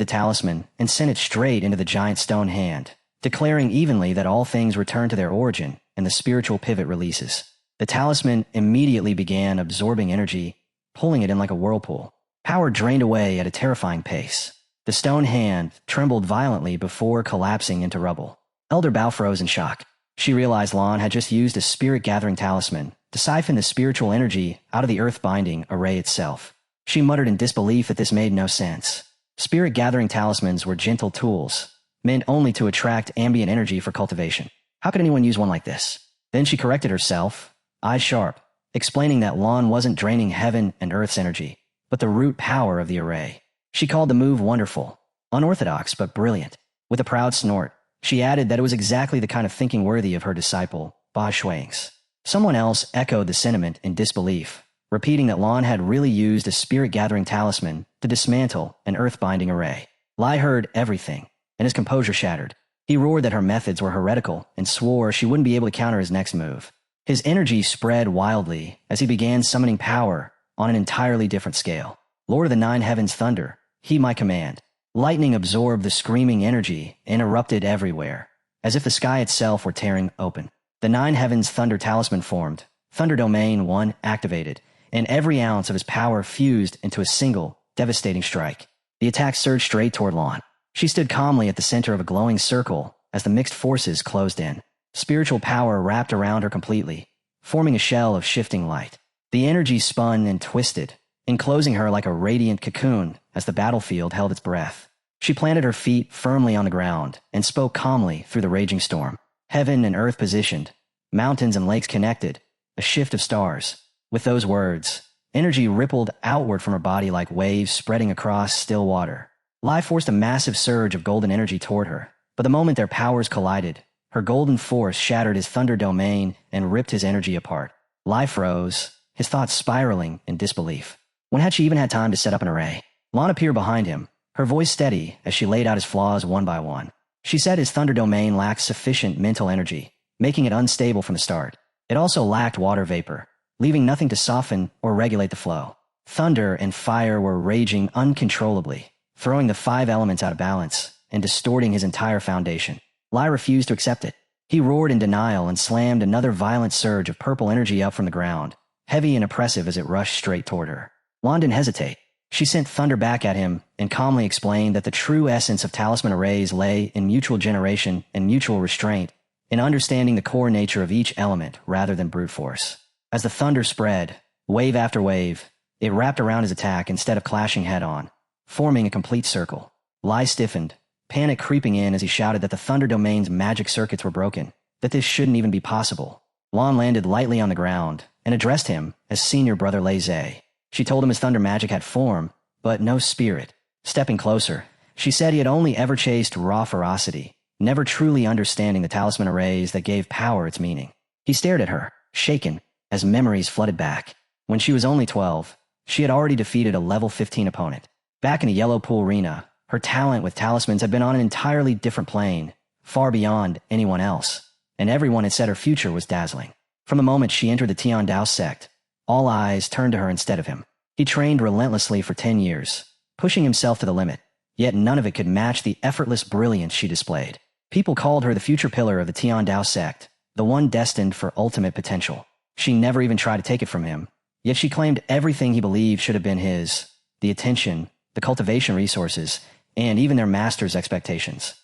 the talisman and sent it straight into the giant stone hand, declaring evenly that all things return to their origin and the spiritual pivot releases. The talisman immediately began absorbing energy, pulling it in like a whirlpool. Power drained away at a terrifying pace. The stone hand trembled violently before collapsing into rubble. Elder Bao froze in shock. She realized Lan had just used a spirit-gathering talisman to siphon the spiritual energy out of the earth-binding array itself. She muttered in disbelief that this made no sense. Spirit-gathering talismans were gentle tools, meant only to attract ambient energy for cultivation. How could anyone use one like this? Then she corrected herself, eyes sharp, explaining that Lan wasn't draining heaven and earth's energy, but the root power of the array. She called the move wonderful, unorthodox but brilliant. With a proud snort, she added that it was exactly the kind of thinking worthy of her disciple, Ba Shuang's. Someone else echoed the sentiment in disbelief, repeating that Lan had really used a spirit-gathering talisman to dismantle an earth-binding array. Lai heard everything, and his composure shattered. He roared that her methods were heretical and swore she wouldn't be able to counter his next move. His energy spread wildly as he began summoning power on an entirely different scale. Lord of the Nine Heavens Thunder, heed my command. Lightning absorbed the screaming energy and erupted everywhere, as if the sky itself were tearing open. The nine heavens thunder talisman formed, Thunder Domain 1 activated, and every ounce of his power fused into a single, devastating strike. The attack surged straight toward Lan. She stood calmly at the center of a glowing circle as the mixed forces closed in. Spiritual power wrapped around her completely, forming a shell of shifting light. The energy spun and twisted, enclosing her like a radiant cocoon as the battlefield held its breath. She planted her feet firmly on the ground and spoke calmly through the raging storm. Heaven and earth positioned, mountains and lakes connected, a shift of stars. With those words, energy rippled outward from her body like waves spreading across still water. Lai forced a massive surge of golden energy toward her, but the moment their powers collided, her golden force shattered his thunder domain and ripped his energy apart. Lai froze, his thoughts spiraling in disbelief. When had she even had time to set up an array? Lan appeared behind him, her voice steady as she laid out his flaws one by one. She said his thunder domain lacked sufficient mental energy, making it unstable from the start. It also lacked water vapor, leaving nothing to soften or regulate the flow. Thunder and fire were raging uncontrollably, throwing the 5 elements out of balance and distorting his entire foundation. Lai refused to accept it. He roared in denial and slammed another violent surge of purple energy up from the ground, heavy and oppressive as it rushed straight toward her. Lan didn't hesitate. She sent thunder back at him and calmly explained that the true essence of talisman arrays lay in mutual generation and mutual restraint, in understanding the core nature of each element rather than brute force. As the thunder spread, wave after wave, it wrapped around his attack instead of clashing head-on, forming a complete circle. Lai stiffened, panic creeping in as he shouted that the thunder domain's magic circuits were broken, that this shouldn't even be possible. Lan landed lightly on the ground and addressed him as senior brother Lei Zhe. She told him his thunder magic had form, but no spirit. Stepping closer, she said he had only ever chased raw ferocity, never truly understanding the talisman arrays that gave power its meaning. He stared at her, shaken, as memories flooded back. When she was only 12, she had already defeated a level 15 opponent. Back in the Yellow Pool Arena, her talent with talismans had been on an entirely different plane, far beyond anyone else, and everyone had said her future was dazzling. From the moment she entered the Tian Dao sect, all eyes turned to her instead of him. He trained relentlessly for 10 years, pushing himself to the limit, yet none of it could match the effortless brilliance she displayed. People called her the future pillar of the Tian Dao sect, the one destined for ultimate potential. She never even tried to take it from him, yet she claimed everything he believed should have been his, the attention, the cultivation resources, and even their master's expectations.